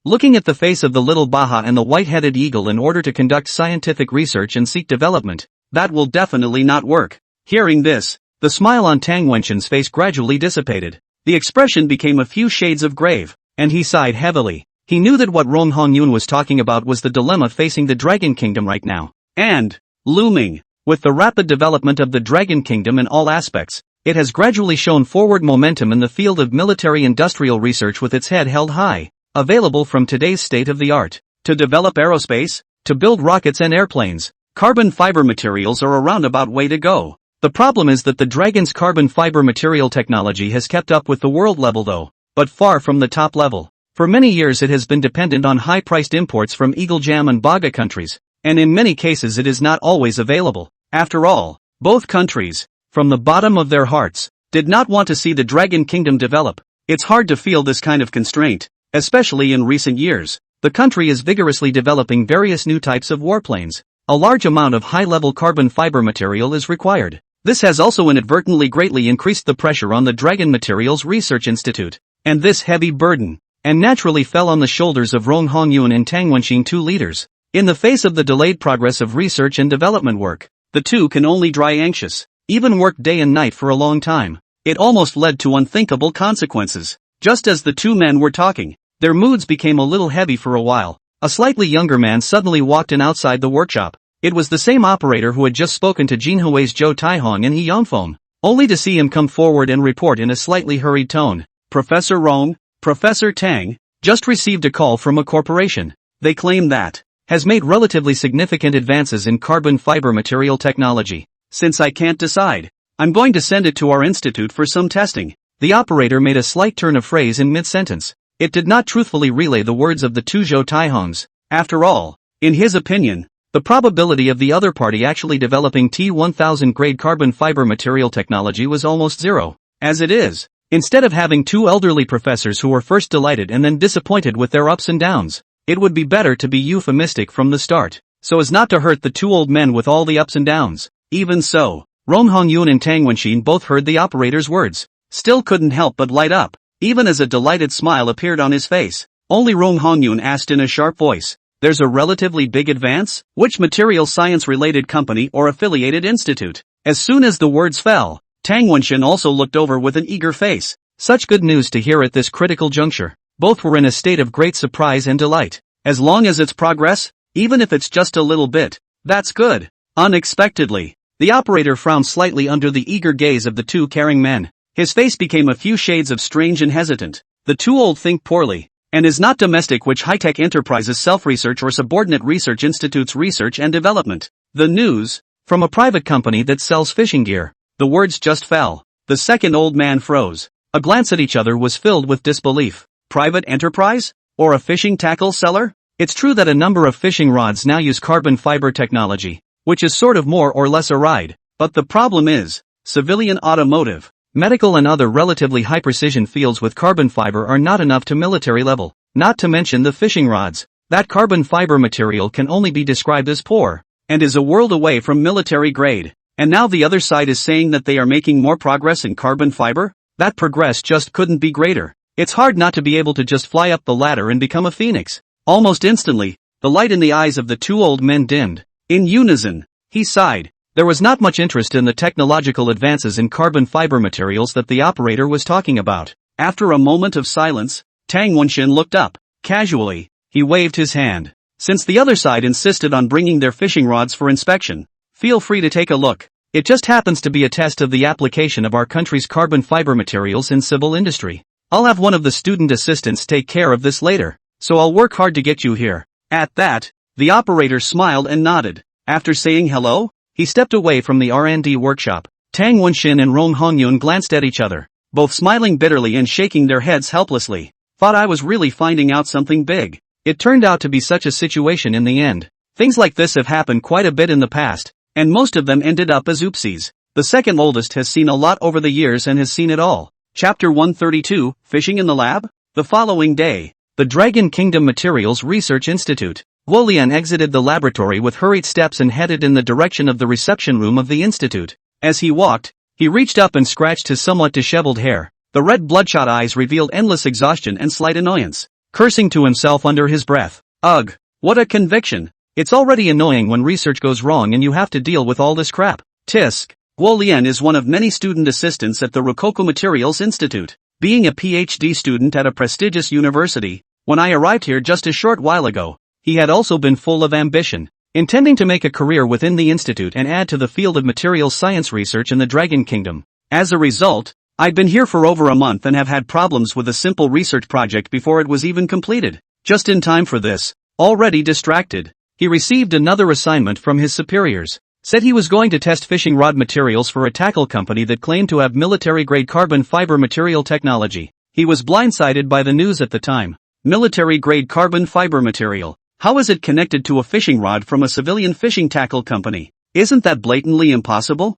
looking at the face of the little Baha and the white-headed eagle in order to conduct scientific research and seek development, that will definitely not work. Hearing this, the smile on Tang Wenxin's face gradually dissipated. The expression became a few shades of grave, and he sighed heavily. He knew that what Rong Hongyun was talking about was the dilemma facing the Dragon Kingdom right now. And, looming, with the rapid development of the Dragon Kingdom in all aspects, it has gradually shown forward momentum in the field of military-industrial research with its head held high, available from today's state-of-the-art. To develop aerospace, to build rockets and airplanes, carbon fiber materials are a roundabout way to go. The problem is that the Dragon's carbon fiber material technology has kept up with the world level though, but far from the top level. For many years it has been dependent on high-priced imports from Eagle Jam and Baga countries, and in many cases it is not always available. After all, both countries, from the bottom of their hearts, did not want to see the Dragon Kingdom develop. It's hard to feel this kind of constraint, especially in recent years. The country is vigorously developing various new types of warplanes. A large amount of high-level carbon fiber material is required. This has also inadvertently greatly increased the pressure on the Dragon Materials Research Institute, and this heavy burden, and naturally fell on the shoulders of Rong Hongyun and Tang Wenxin, two leaders. In the face of the delayed progress of research and development work, the two can only dry anxious, even work day and night for a long time. It almost led to unthinkable consequences. Just as the two men were talking, their moods became a little heavy for a while. A slightly younger man suddenly walked in outside the workshop. It was the same operator who had just spoken to Jinhui's Zhou Taihong and He Yongfeng, only to see him come forward and report in a slightly hurried tone. Professor Rong, Professor Tang, just received a call from a corporation. They claim that has made relatively significant advances in carbon fiber material technology. Since I can't decide, I'm going to send it to our institute for some testing. The operator made a slight turn of phrase in mid-sentence. It did not truthfully relay the words of the two Zhou Taihongs. After all, in his opinion, the probability of the other party actually developing T1000 grade carbon fiber material technology was almost zero. As it is, instead of having two elderly professors who were first delighted and then disappointed with their ups and downs, it would be better to be euphemistic from the start, so as not to hurt the two old men with all the ups and downs. Even so, Rong Hongyun and Tang Wenxin both heard the operator's words, still couldn't help but light up, even as a delighted smile appeared on his face. Only Rong Hongyun asked in a sharp voice, "There's a relatively big advance? Which material science-related company or affiliated institute?" As soon as the words fell, Tang Wenxin also looked over with an eager face. Such good news to hear at this critical juncture. Both were in a state of great surprise and delight. As long as it's progress, even if it's just a little bit, that's good. Unexpectedly, the operator frowned slightly under the eager gaze of the two caring men. His face became a few shades of strange and hesitant. The two old think poorly, and is not domestic which high-tech enterprises self-research or subordinate research institutes research and development. The news, from a private company that sells fishing gear. The words just fell. The second old man froze. A glance at each other was filled with disbelief. Private enterprise? Or a fishing tackle seller? It's true that a number of fishing rods now use carbon fiber technology, which is sort of more or less a ride. But the problem is, civilian automotive, medical and other relatively high-precision fields with carbon fiber are not enough to military level, not to mention the fishing rods. That carbon fiber material can only be described as poor, and is a world away from military grade. And now the other side is saying that they are making more progress in carbon fiber? That progress just couldn't be greater. It's hard not to be able to just fly up the ladder and become a phoenix. Almost instantly, the light in the eyes of the two old men dimmed. In unison, he sighed. There was not much interest in the technological advances in carbon fiber materials that the operator was talking about. After a moment of silence, Tang Wenxin looked up. Casually, he waved his hand. Since the other side insisted on bringing their fishing rods for inspection, feel free to take a look. It just happens to be a test of the application of our country's carbon fiber materials in civil industry. I'll have one of the student assistants take care of this later, so I'll work hard to get you here. At that, the operator smiled and nodded. After saying hello, he stepped away from the R&D workshop. Tang Wenxin and Rong Hongyun glanced at each other, both smiling bitterly and shaking their heads helplessly. Thought I was really finding out something big. It turned out to be such a situation in the end. Things like this have happened quite a bit in the past, and most of them ended up as oopsies. The second oldest has seen a lot over the years and has seen it all. Chapter 132, Fishing in the Lab? The following day, the Dragon Kingdom Materials Research Institute. Guolian exited the laboratory with hurried steps and headed in the direction of the reception room of the institute. As he walked, he reached up and scratched his somewhat disheveled hair. The red bloodshot eyes revealed endless exhaustion and slight annoyance. Cursing to himself under his breath. Ugh, what a conviction. It's already annoying when research goes wrong and you have to deal with all this crap. Tisk. Guolian is one of many student assistants at the Rococo Materials Institute. Being a PhD student at a prestigious university, when I arrived here just a short while ago, he had also been full of ambition, intending to make a career within the institute and add to the field of materials science research in the Dragon Kingdom. As a result, I'd been here for over a month and have had problems with a simple research project before it was even completed. Just in time for this, already distracted, he received another assignment from his superiors. Said he was going to test fishing rod materials for a tackle company that claimed to have military-grade carbon fiber material technology. He was blindsided by the news at the time. Military-grade carbon fiber material. How is it connected to a fishing rod from a civilian fishing tackle company? Isn't that blatantly impossible?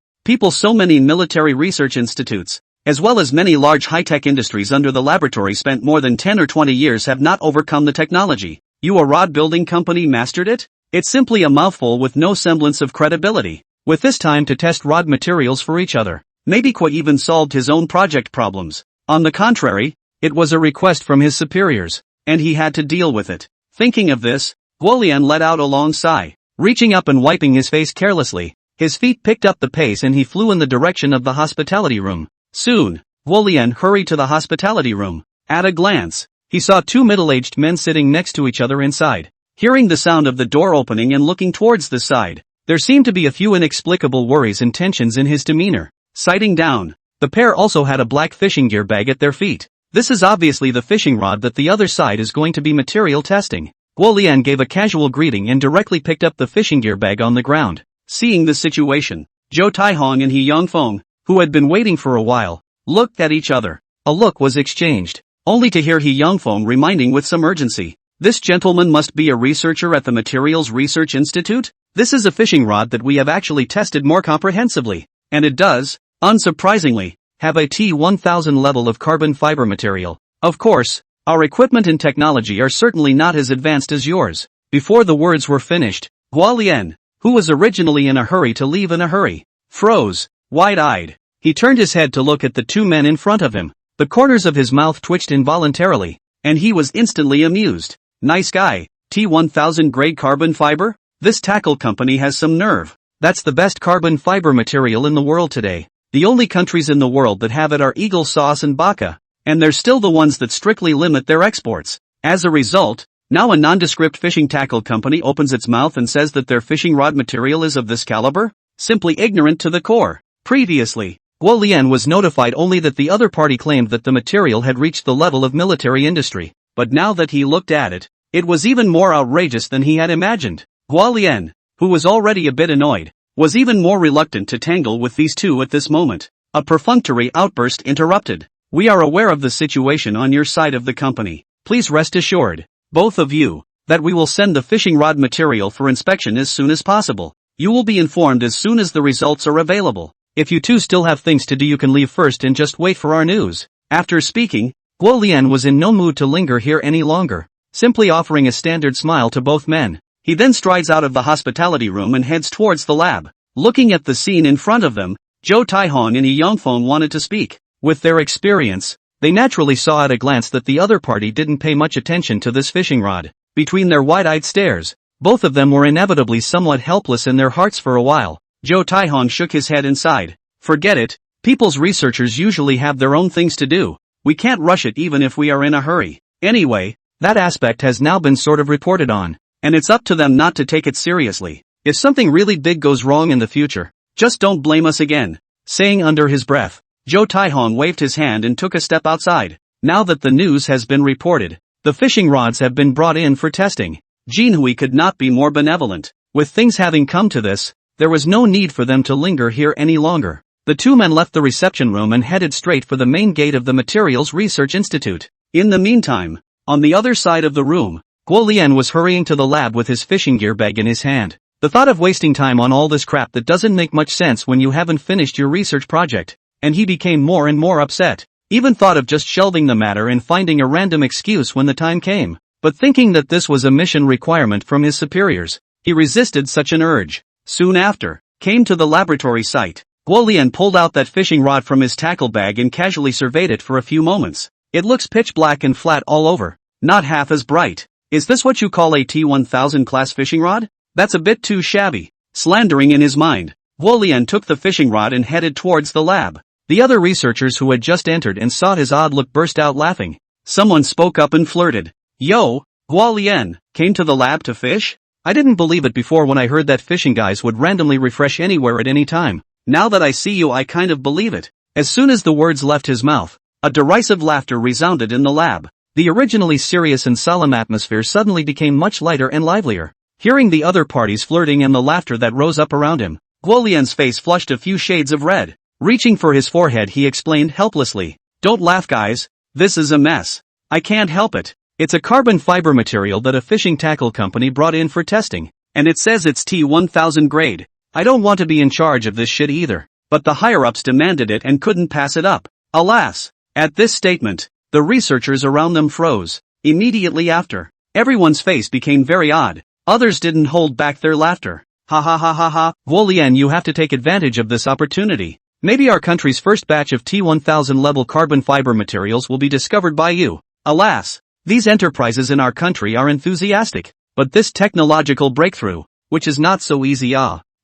So many military research institutes, as well as many large high-tech industries under the laboratory spent more than 10 or 20 years have not overcome the technology. A rod building company mastered it? It's simply a mouthful with no semblance of credibility. With this time to test rod materials for each other, maybe Kwa even solved his own project problems. On the contrary, it was a request from his superiors, and he had to deal with it. Thinking of this, Guolian let out a long sigh. Reaching up and wiping his face carelessly, his feet picked up the pace and he flew in the direction of the hospitality room. Soon, Guolian hurried to the hospitality room. At a glance, he saw two middle-aged men sitting next to each other inside. Hearing the sound of the door opening and looking towards the side, there seemed to be a few inexplicable worries and tensions in his demeanor. Sighting down, the pair also had a black fishing gear bag at their feet. This is obviously the fishing rod that the other side is going to be material testing. Guolian gave a casual greeting and directly picked up the fishing gear bag on the ground. Seeing the situation, Zhou Taihong and He Yongfeng, who had been waiting for a while, looked at each other. A look was exchanged, only to hear He Yongfeng reminding with some urgency. This gentleman must be a researcher at the Materials Research Institute? This is a fishing rod that we have actually tested more comprehensively, and it does, unsurprisingly, have a T1000 level of carbon fiber material. Of course, Our equipment and technology are certainly not as advanced as yours. Before the words were finished, Guolian, who was originally in a hurry to leave in a hurry, froze, wide-eyed. He turned his head to look at the two men in front of him. The corners of his mouth twitched involuntarily, and he was instantly amused. Nice guy, T1000 grade carbon fiber? This tackle company has some nerve. That's the best carbon fiber material in the world today. The only countries in the world that have it are Eagle Sauce and Baka, and they're still the ones that strictly limit their exports. As a result, now a nondescript fishing tackle company opens its mouth and says that their fishing rod material is of this caliber? Simply ignorant to the core. Previously, Guolian was notified only that the other party claimed that the material had reached the level of military industry, but now that he looked at it, it was even more outrageous than he had imagined. Guolian, who was already a bit annoyed, was even more reluctant to tangle with these two at this moment. A perfunctory outburst interrupted. We are aware of the situation on your side of the company. Please rest assured, both of you, that we will send the fishing rod material for inspection as soon as possible. You will be informed as soon as the results are available. If you two still have things to do, you can leave first and just wait for our news. After speaking, Guolian was in no mood to linger here any longer, simply offering a standard smile to both men. He then strides out of the hospitality room and heads towards the lab. Looking at the scene in front of them, Zhou Taihong and Yi Yongfeng wanted to speak. With their experience, they naturally saw at a glance that the other party didn't pay much attention to this fishing rod. Between their wide-eyed stares, both of them were inevitably somewhat helpless in their hearts for a while. Zhou Taihong shook his head and sighed. Forget it, people's researchers usually have their own things to do. We can't rush it even if we are in a hurry. Anyway, that aspect has now been sort of reported on, and it's up to them not to take it seriously. If something really big goes wrong in the future, just don't blame us again. Saying under his breath, Zhou Taihong waved his hand and took a step outside. Now that the news has been reported, the fishing rods have been brought in for testing. Jinhui could not be more benevolent. With things having come to this, there was no need for them to linger here any longer. The two men left the reception room and headed straight for the main gate of the Materials Research Institute. In the meantime, on the other side of the room, Guolian was hurrying to the lab with his fishing gear bag in his hand. The thought of wasting time on all this crap that doesn't make much sense when you haven't finished your research project, and he became more and more upset. Even thought of just shelving the matter and finding a random excuse when the time came. But thinking that this was a mission requirement from his superiors, he resisted such an urge. Soon after, came to the laboratory site. Guolian pulled out that fishing rod from his tackle bag and casually surveyed it for a few moments. It looks pitch black and flat all over, not half as bright. Is this what you call a T1000 class fishing rod? That's a bit too shabby. Slandering in his mind, Guolian took the fishing rod and headed towards the lab. The other researchers who had just entered and saw his odd look burst out laughing. Someone spoke up and flirted. Yo, Guolian, came to the lab to fish? I didn't believe it before when I heard that fishing guys would randomly refresh anywhere at any time. Now that I see you, I kind of believe it. As soon as the words left his mouth, a derisive laughter resounded in the lab. The originally serious and solemn atmosphere suddenly became much lighter and livelier. Hearing the other parties flirting and the laughter that rose up around him, Guolian's face flushed a few shades of red. Reaching for his forehead, he explained helplessly, "Don't laugh, guys. This is a mess. I can't help it. It's a carbon fiber material that a fishing tackle company brought in for testing, and it says it's T1000 grade. I don't want to be in charge of this shit either, but the higher-ups demanded it and couldn't pass it up." Alas! At this statement, the researchers around them froze. Immediately after, everyone's face became very odd. Others didn't hold back their laughter. Ha ha ha ha ha. Guolian, you have to take advantage of this opportunity. Maybe our country's first batch of T1000 level carbon fiber materials will be discovered by you. Alas! These enterprises in our country are enthusiastic, but this technological breakthrough, which is not so easy,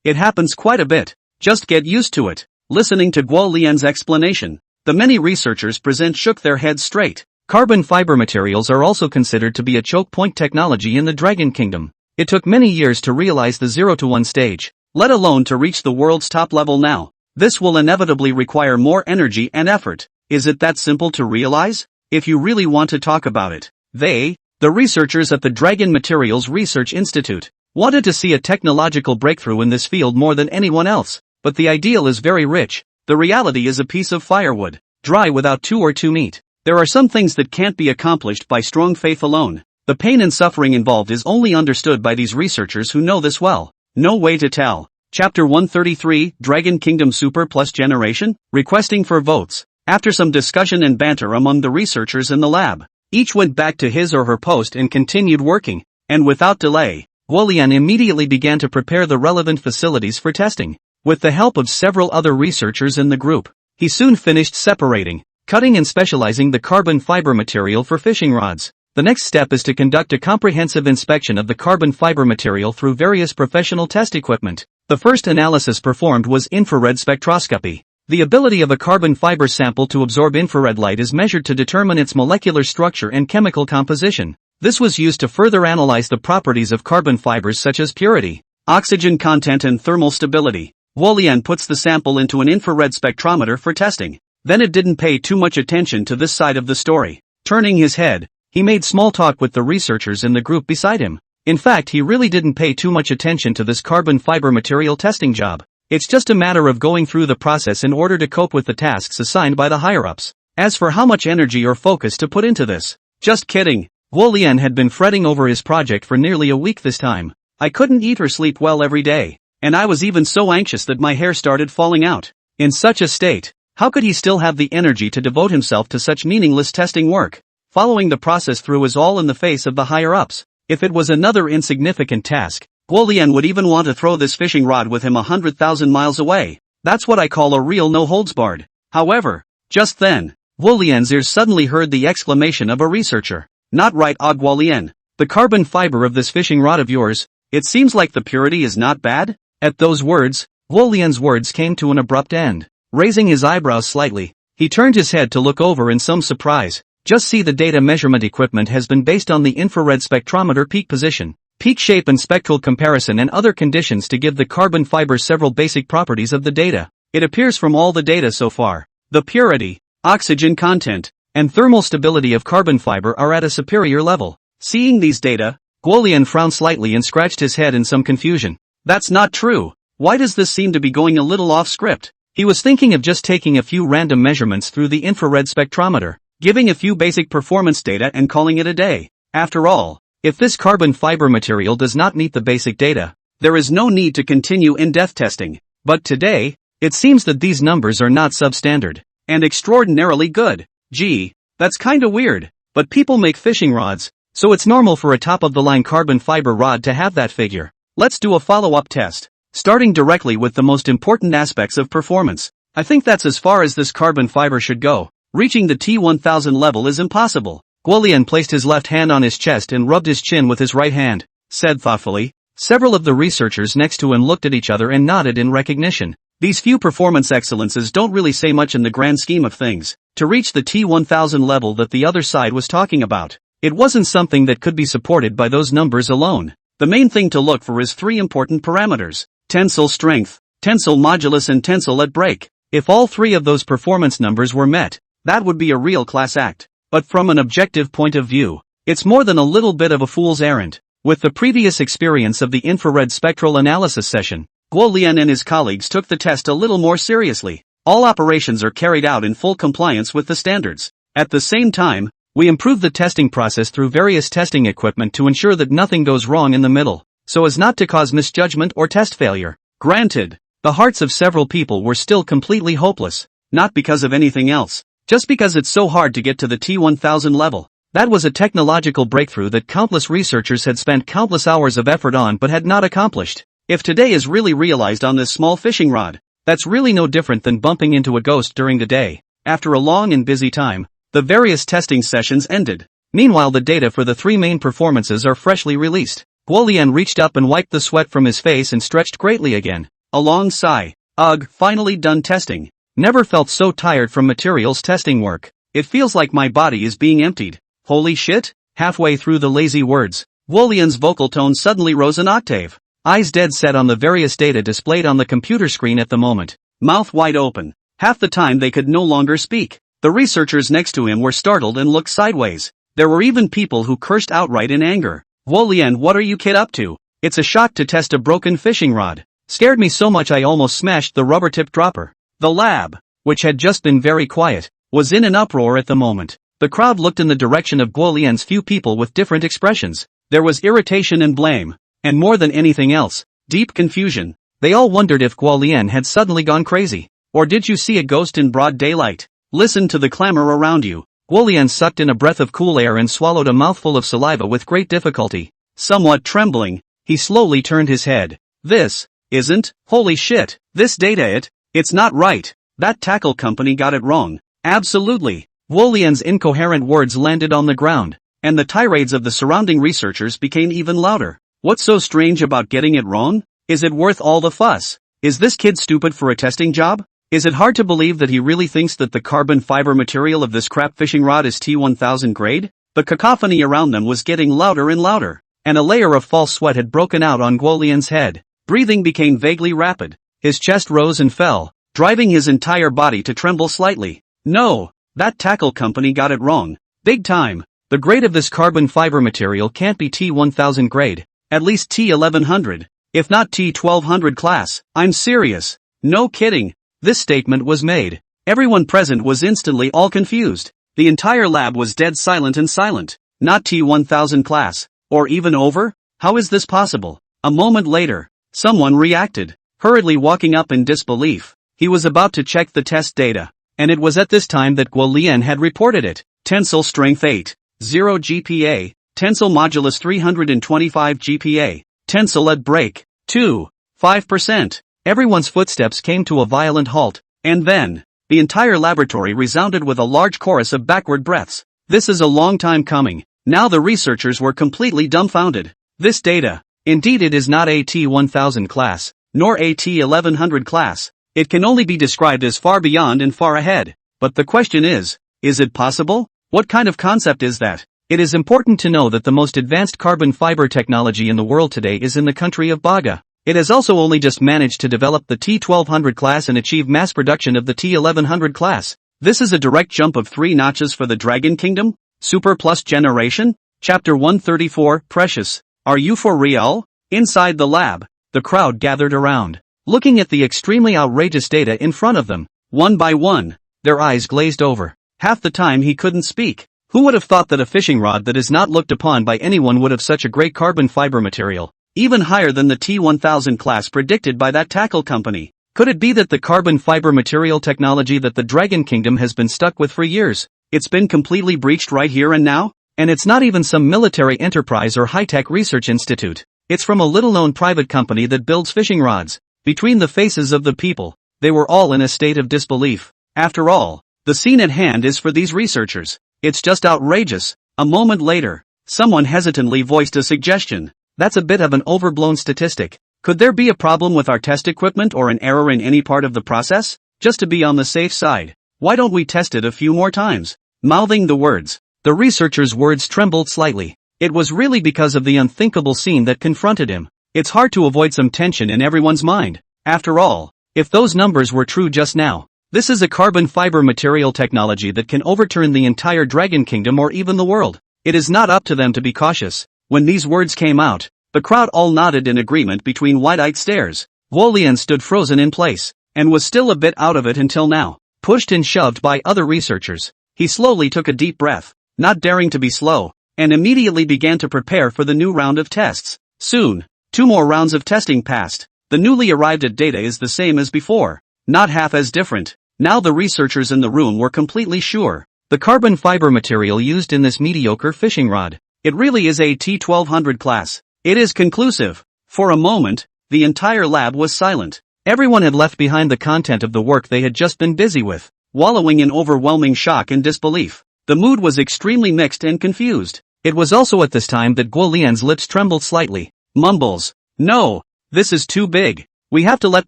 it happens quite a bit. Just get used to it. Listening to Guolian's explanation, the many researchers present shook their heads straight. Carbon fiber materials are also considered to be a choke point technology in the Dragon Kingdom. It took many years to realize the 0 to 1 stage, let alone to reach the world's top level now. This will inevitably require more energy and effort. Is it that simple to realize? If you really want to talk about it, the researchers at the Dragon Materials Research Institute, wanted to see a technological breakthrough in this field more than anyone else. But the ideal is very rich. The reality is a piece of firewood, dry without two or two meat. There are some things that can't be accomplished by strong faith alone. The pain and suffering involved is only understood by these researchers who know this well. No way to tell. Chapter 133, Dragon Kingdom Super Plus Generation? Requesting for votes. After some discussion and banter among the researchers in the lab, Each went back to his or her post and continued working, and without delay, Guolian immediately began to prepare the relevant facilities for testing. With the help of several other researchers in the group, he soon finished separating, cutting and specializing the carbon fiber material for fishing rods. The next step is to conduct a comprehensive inspection of the carbon fiber material through various professional test equipment. The first analysis performed was infrared spectroscopy. The ability of a carbon fiber sample to absorb infrared light is measured to determine its molecular structure and chemical composition. This was used to further analyze the properties of carbon fibers such as purity, oxygen content and thermal stability. Guolian puts the sample into an infrared spectrometer for testing. Then it didn't pay too much attention to this side of the story. Turning his head, he made small talk with the researchers in the group beside him. In fact, he really didn't pay too much attention to this carbon fiber material testing job. It's just a matter of going through the process in order to cope with the tasks assigned by the higher-ups. As for how much energy or focus to put into this, just kidding. Guolian had been fretting over his project for nearly a week this time. I couldn't eat or sleep well every day, and I was even so anxious that my hair started falling out. In such a state, how could he still have the energy to devote himself to such meaningless testing work? Following the process through was all in the face of the higher-ups. If it was another insignificant task, Guolian would even want to throw this fishing rod with him 100,000 miles away. That's what I call a real no-holds-barred. However, just then, Guolian's ears suddenly heard the exclamation of a researcher. Not right, Guolian. The carbon fiber of this fishing rod of yours, it seems like the purity is not bad? At those words, Guolian's words came to an abrupt end. Raising his eyebrows slightly, he turned his head to look over in some surprise. Just see, the data measurement equipment has been based on the infrared spectrometer peak position, peak shape and spectral comparison and other conditions to give the carbon fiber several basic properties of the data. It appears from all the data so far, the purity, oxygen content, and thermal stability of carbon fiber are at a superior level. Seeing these data, Guolian frowned slightly and scratched his head in some confusion. That's not true. Why does this seem to be going a little off script? He was thinking of just taking a few random measurements through the infrared spectrometer, giving a few basic performance data and calling it a day. After all, if this carbon fiber material does not meet the basic data, there is no need to continue in-depth testing. But today, it seems that these numbers are not substandard and extraordinarily good. Gee, that's kinda weird, but people make fishing rods, so it's normal for a top-of-the-line carbon fiber rod to have that figure. Let's do a follow-up test, starting directly with the most important aspects of performance. I think that's as far as this carbon fiber should go. Reaching the T1000 level is impossible. Guolian placed his left hand on his chest and rubbed his chin with his right hand, said thoughtfully. Several of the researchers next to him looked at each other and nodded in recognition. These few performance excellences don't really say much in the grand scheme of things. To reach the T1000 level that the other side was talking about, it wasn't something that could be supported by those numbers alone. The main thing to look for is three important parameters: tensile strength, tensile modulus and tensile at break. If all three of those performance numbers were met, that would be a real class act. But from an objective point of view, it's more than a little bit of a fool's errand. With the previous experience of the infrared spectral analysis session, Guolian and his colleagues took the test a little more seriously. All operations are carried out in full compliance with the standards. At the same time, we improve the testing process through various testing equipment to ensure that nothing goes wrong in the middle, so as not to cause misjudgment or test failure. Granted, the hearts of several people were still completely hopeless, not because of anything else, just because it's so hard to get to the T1000 level. That was a technological breakthrough that countless researchers had spent countless hours of effort on but had not accomplished. If today is really realized on this small fishing rod, that's really no different than bumping into a ghost during the day. After a long and busy time, the various testing sessions ended. Meanwhile, the data for the three main performances are freshly released. Guolian reached up and wiped the sweat from his face and stretched greatly again. A long sigh. Ugh, finally done testing. Never felt so tired from materials testing work. It feels like my body is being emptied. Holy shit? Halfway through the lazy words, Guolian's vocal tone suddenly rose an octave. Eyes dead set on the various data displayed on the computer screen at the moment. Mouth wide open. Half the time they could no longer speak. The researchers next to him were startled and looked sideways. There were even people who cursed outright in anger. Guolian, what are you kid up to? It's a shock to test a broken fishing rod. Scared me so much I almost smashed the rubber-tipped dropper. The lab, which had just been very quiet, was in an uproar at the moment. The crowd looked in the direction of Guolian's few people with different expressions. There was irritation and blame, and more than anything else, deep confusion. They all wondered if Guolian had suddenly gone crazy. Or did you see a ghost in broad daylight? Listen to the clamor around you. Guolian sucked in a breath of cool air and swallowed a mouthful of saliva with great difficulty. Somewhat trembling, he slowly turned his head. This isn't, holy shit, this data it's not right. That tackle company got it wrong. Absolutely. Guolian's incoherent words landed on the ground, and the tirades of the surrounding researchers became even louder. What's so strange about getting it wrong? Is it worth all the fuss? Is this kid stupid for a testing job? Is it hard to believe that he really thinks that the carbon fiber material of this crap fishing rod is T1000 grade? The cacophony around them was getting louder and louder, and a layer of false sweat had broken out on Guolian's head. Breathing became vaguely rapid. His chest rose and fell, driving his entire body to tremble slightly. No, that tackle company got it wrong. Big time. The grade of this carbon fiber material can't be T1000 grade, at least T1100, if not T1200 class. I'm serious. No kidding. This statement was made. Everyone present was instantly all confused. The entire lab was dead silent and silent. Not T1000 class, or even over? How is this possible? A moment later, someone reacted, hurriedly walking up in disbelief. He was about to check the test data, and it was at this time that Guolian had reported it. Tensile strength 8, 0 GPA, tensile modulus 325 GPA, tensile at break, 2, 5%. Everyone's footsteps came to a violent halt, and then, the entire laboratory resounded with a large chorus of backward breaths. This is a long time coming. Now the researchers were completely dumbfounded. This data, indeed it is not a T1000 class, nor a T1100 class. It can only be described as far beyond and far ahead. But the question is it possible? What kind of concept is that? It is important to know that the most advanced carbon fiber technology in the world today is in the country of Baga. It has also only just managed to develop the T1200 class and achieve mass production of the T1100 class. This is a direct jump of 3 notches for the Dragon Kingdom? Super Plus Generation? Chapter 134, Precious. Are you for real? Inside the lab, the crowd gathered around, looking at the extremely outrageous data in front of them. One by one, their eyes glazed over. Half the time he couldn't speak. Who would have thought that a fishing rod that is not looked upon by anyone would have such a great carbon fiber material? Even higher than the T1000 class predicted by that tackle company. Could it be that the carbon fiber material technology that the Dragon Kingdom has been stuck with for years, it's been completely breached right here and now? And it's not even some military enterprise or high-tech research institute. It's from a little-known private company that builds fishing rods. Between the faces of the people, they were all in a state of disbelief. After all, the scene at hand is for these researchers. It's just outrageous. A moment later, someone hesitantly voiced a suggestion. That's a bit of an overblown statistic. Could there be a problem with our test equipment or an error in any part of the process? Just to be on the safe side, why don't we test it a few more times? Mouthing the words, the researcher's words trembled slightly. It was really because of the unthinkable scene that confronted him. It's hard to avoid some tension in everyone's mind. After all, if those numbers were true just now, this is a carbon fiber material technology that can overturn the entire Dragon Kingdom or even the world. It is not up to them to be cautious. When these words came out, the crowd all nodded in agreement between wide-eyed stares. Guolian stood frozen in place, and was still a bit out of it until now, pushed and shoved by other researchers. He slowly took a deep breath, not daring to be slow, and immediately began to prepare for the new round of tests. Soon, 2 more rounds of testing passed. The newly arrived data is the same as before, not half as different. Now the researchers in the room were completely sure. The carbon fiber material used in this mediocre fishing rod, it really is a T1200 class. It is conclusive. For a moment, the entire lab was silent. Everyone had left behind the content of the work they had just been busy with, wallowing in overwhelming shock and disbelief. The mood was extremely mixed and confused. It was also at this time that Guolian's lips trembled slightly. Mumbles. No, this is too big. We have to let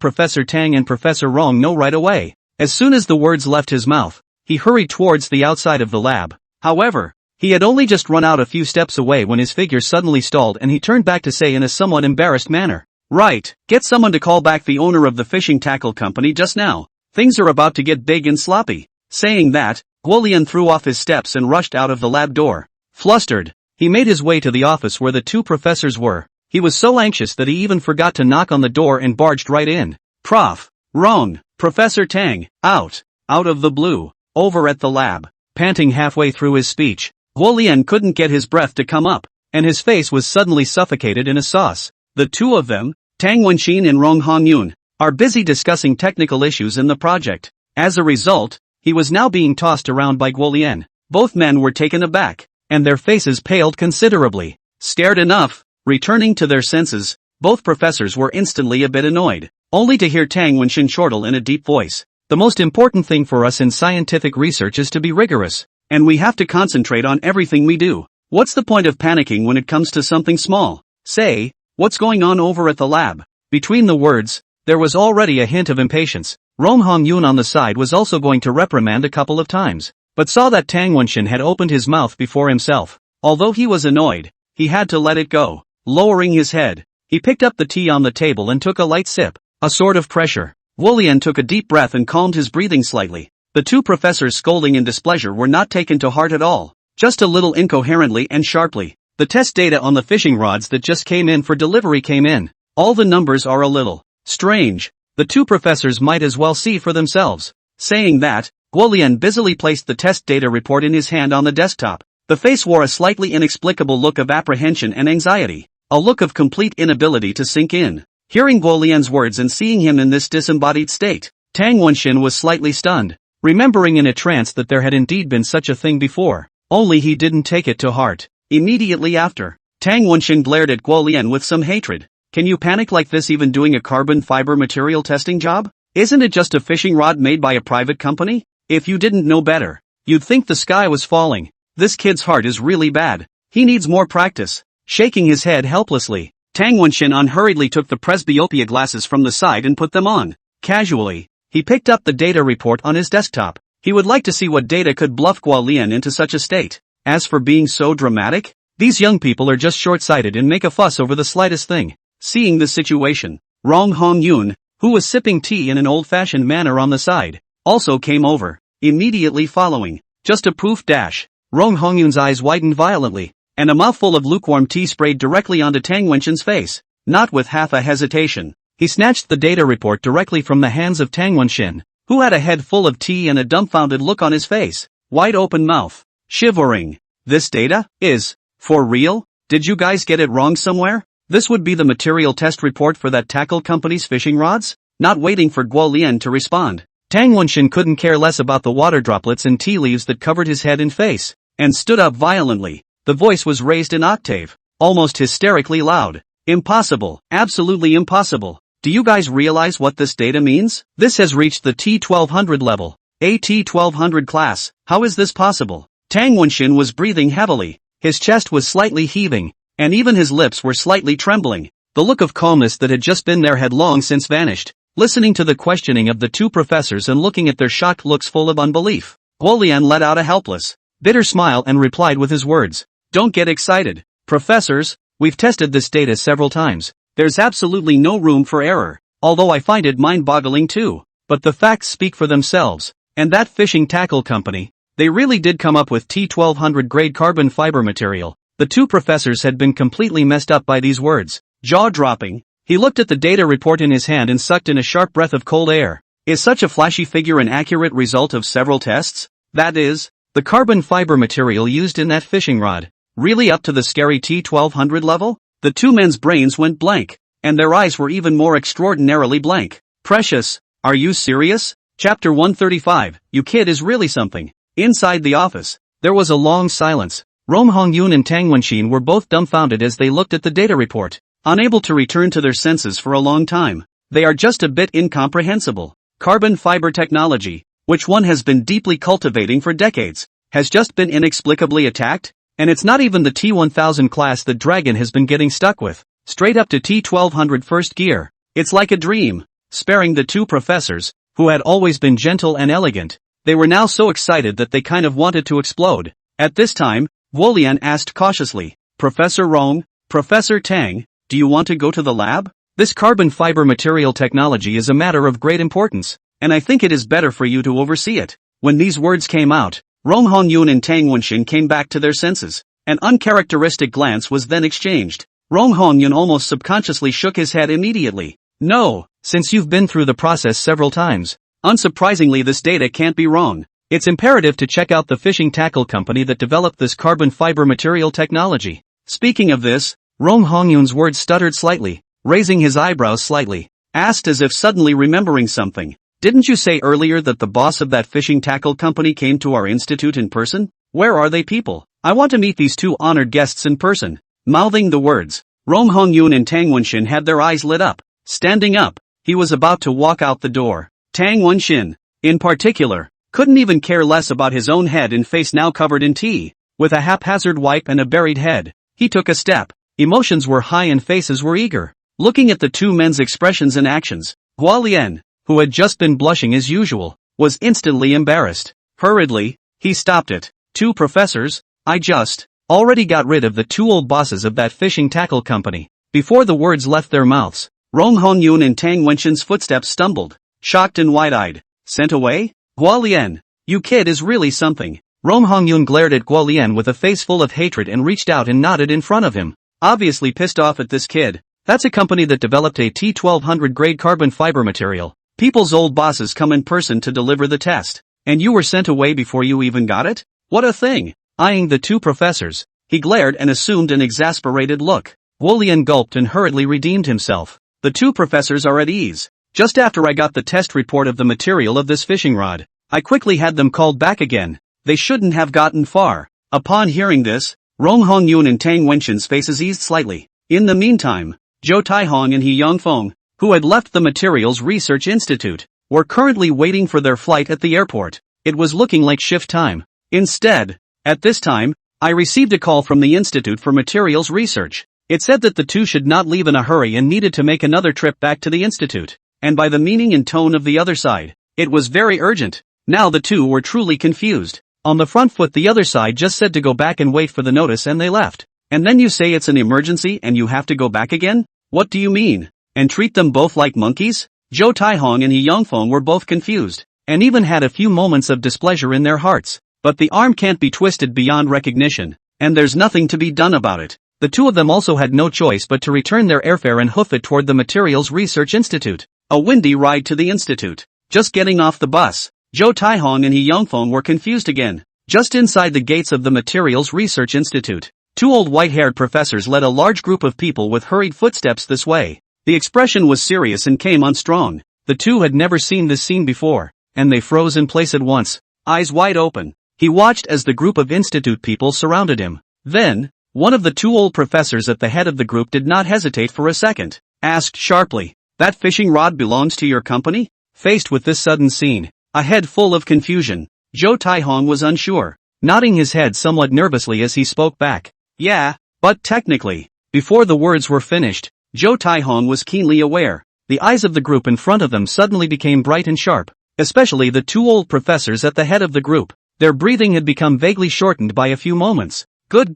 Professor Tang and Professor Rong know right away. As soon as the words left his mouth, he hurried towards the outside of the lab. However, he had only just run out a few steps away when his figure suddenly stalled and he turned back to say in a somewhat embarrassed manner, "Right, get someone to call back the owner of the fishing tackle company just now. Things are about to get big and sloppy." Saying that, Guolian threw off his steps and rushed out of the lab door. Flustered, he made his way to the office where the 2 professors were. He was so anxious that he even forgot to knock on the door and barged right in. "Prof. Wrong, Professor Tang, out of the blue, over at the lab." Panting halfway through his speech, Guolian couldn't get his breath to come up, and his face was suddenly suffocated in a sauce. The 2 of them, Tang Wenxin and Rong Hongyun, are busy discussing technical issues in the project. As a result, he was now being tossed around by Guolian. Both men were taken aback, and their faces paled considerably. Scared enough, returning to their senses, both professors were instantly a bit annoyed, only to hear Tang Wenshin chortle in a deep voice. The most important thing for us in scientific research is to be rigorous, and we have to concentrate on everything we do. What's the point of panicking when it comes to something small? Say, what's going on over at the lab? Between the words, there was already a hint of impatience. Rong Hongyun on the side was also going to reprimand a couple of times, but saw that Tang Wenshin had opened his mouth before himself. Although he was annoyed, he had to let it go. Lowering his head, he picked up the tea on the table and took a light sip. A sort of pressure. Wulian took a deep breath and calmed his breathing slightly. The two professors' scolding and displeasure were not taken to heart at all, just a little incoherently and sharply. The test data on the fishing rods that just came in for delivery came in. All the numbers are a little strange. The two professors might as well see for themselves. Saying that, Wulian busily placed the test data report in his hand on the desktop. The face wore a slightly inexplicable look of apprehension and anxiety, a look of complete inability to sink in. Hearing Wulian's words and seeing him in this disembodied state, Tang Wenshin was slightly stunned, remembering in a trance that there had indeed been such a thing before, only he didn't take it to heart. Immediately after, Tang Wenshin glared at Wulian with some hatred. Can you panic like this even doing a carbon fiber material testing job? Isn't it just a fishing rod made by a private company? If you didn't know better, you'd think the sky was falling. This kid's heart is really bad. He needs more practice. Shaking his head helplessly, Tang Wenshin unhurriedly took the presbyopia glasses from the side and put them on. Casually, he picked up the data report on his desktop. He would like to see what data could bluff Guolian into such a state. As for being so dramatic, these young people are just short-sighted and make a fuss over the slightest thing. Seeing the situation, Rong Hongyun, who was sipping tea in an old-fashioned manner on the side, also came over, immediately following. Just a poof dash. Rong Hongyun's eyes widened violently, and a mouthful of lukewarm tea sprayed directly onto Tang Wenshin's face. Not with half a hesitation, he snatched the data report directly from the hands of Tang Wenshin, who had a head full of tea and a dumbfounded look on his face, wide open mouth, shivering. This data is for real? Did you guys get it wrong somewhere? This would be the material test report for that tackle company's fishing rods? Not waiting for Guolian to respond, Tang Wenshin couldn't care less about the water droplets and tea leaves that covered his head and face, and stood up violently. The voice was raised an octave, almost hysterically loud. Impossible, absolutely impossible. Do you guys realize what this data means? This has reached the T1200 level. A T1200 class, how is this possible? Tang Wenshin was breathing heavily, his chest was slightly heaving, and even his lips were slightly trembling. The look of calmness that had just been there had long since vanished. Listening to the questioning of the two professors and looking at their shocked looks full of unbelief, Guolian let out a helpless, bitter smile and replied with his words. Don't get excited, professors, we've tested this data several times. There's absolutely no room for error, although I find it mind-boggling too. But the facts speak for themselves, and that fishing tackle company, they really did come up with T1200 grade carbon fiber material. The two professors had been completely messed up by these words. Jaw-dropping, he looked at the data report in his hand and sucked in a sharp breath of cold air. Is such a flashy figure an accurate result of several tests? That is, the carbon fiber material used in that fishing rod, really up to the scary T1200 level? The two men's brains went blank, and their eyes were even more extraordinarily blank. Precious, are you serious? Chapter 135, you kid is really something. Inside the office, there was a long silence. Rong Hongyun and Tang Wenshin were both dumbfounded as they looked at the data report, unable to return to their senses for a long time. They are just a bit incomprehensible. Carbon fiber technology, which one has been deeply cultivating for decades, has just been inexplicably attacked? And it's not even the T1000 class that Dragon has been getting stuck with, straight up to T1200 first gear. It's like a dream. Sparing the two professors, who had always been gentle and elegant, they were now so excited that they kind of wanted to explode. At this time, Wulian asked cautiously, Professor Rong, Professor Tang, do you want to go to the lab? This carbon fiber material technology is a matter of great importance, and I think it is better for you to oversee it. When these words came out, Rong Hongyun and Tang Wenshin came back to their senses. An uncharacteristic glance was then exchanged. Rong Hongyun almost subconsciously shook his head immediately. No, since you've been through the process several times, unsurprisingly this data can't be wrong. It's imperative to check out the fishing tackle company that developed this carbon fiber material technology. Speaking of this, Rong Hongyun's words stuttered slightly, raising his eyebrows slightly, asked as if suddenly remembering something. Didn't you say earlier that the boss of that fishing tackle company came to our institute in person? Where are they, people? I want to meet these two honored guests in person. Mouthing the words, Rong Hongyun and Tang Wenshin had their eyes lit up. Standing up, he was about to walk out the door. Tang Wenshin, in particular, couldn't even care less about his own head and face now covered in tea. With a haphazard wipe and a buried head, he took a step. Emotions were high and faces were eager. Looking at the two men's expressions and actions, Hua Lian, who had just been blushing as usual, was instantly embarrassed. Hurriedly, he stopped it. Two professors, I just already got rid of the two old bosses of that fishing tackle company. Before the words left their mouths, Rong Hongyun and Tang Wenshin's footsteps stumbled, shocked and wide-eyed. Sent away? Hua Lian, you kid is really something. Rong Hongyun glared at Hua Lian with a face full of hatred and reached out and nodded in front of him. Obviously pissed off at this kid. That's a company that developed a T1200 grade carbon fiber material. People's old bosses come in person to deliver the test. And you were sent away before you even got it? What a thing! Eyeing the two professors, he glared and assumed an exasperated look. Hua Lian gulped and hurriedly redeemed himself. The two professors are at ease. Just after I got the test report of the material of this fishing rod, I quickly had them called back again. They shouldn't have gotten far. Upon hearing this, Rong Hongyun and Tang Wenshin's faces eased slightly. In the meantime, Zhou Taihong and He Yongfeng, who had left the Materials Research Institute, were currently waiting for their flight at the airport. It was looking like shift time. Instead, at this time, I received a call from the Institute for Materials Research. It said that the two should not leave in a hurry and needed to make another trip back to the institute. And by the meaning and tone of the other side, it was very urgent. Now the two were truly confused. On the front foot the other side just said to go back and wait for the notice and they left. And then you say it's an emergency and you have to go back again? What do you mean? And treat them both like monkeys? Zhou Taihong and He Yongfeng were both confused, and even had a few moments of displeasure in their hearts. But the arm can't be twisted beyond recognition, and there's nothing to be done about it. The two of them also had no choice but to return their airfare and hoof it toward the Materials Research Institute. A windy ride to the institute. Just getting off the bus, Zhou Taihong and He Yongfeng were confused again. Just inside the gates of the Materials Research Institute, two old white-haired professors led a large group of people with hurried footsteps this way. The expression was serious and came on strong. The two had never seen this scene before, and they froze in place at once, eyes wide open. He watched as the group of institute people surrounded him. Then, one of the two old professors at the head of the group did not hesitate for a second, asked sharply, "That fishing rod belongs to your company?" Faced with this sudden scene, a head full of confusion, Zhou Taihong was unsure, nodding his head somewhat nervously as he spoke back. "Yeah, but technically." Before the words were finished, Zhou Taihong was keenly aware. The eyes of the group in front of them suddenly became bright and sharp, especially the two old professors at the head of the group. Their breathing had become vaguely shortened by a few moments. Good.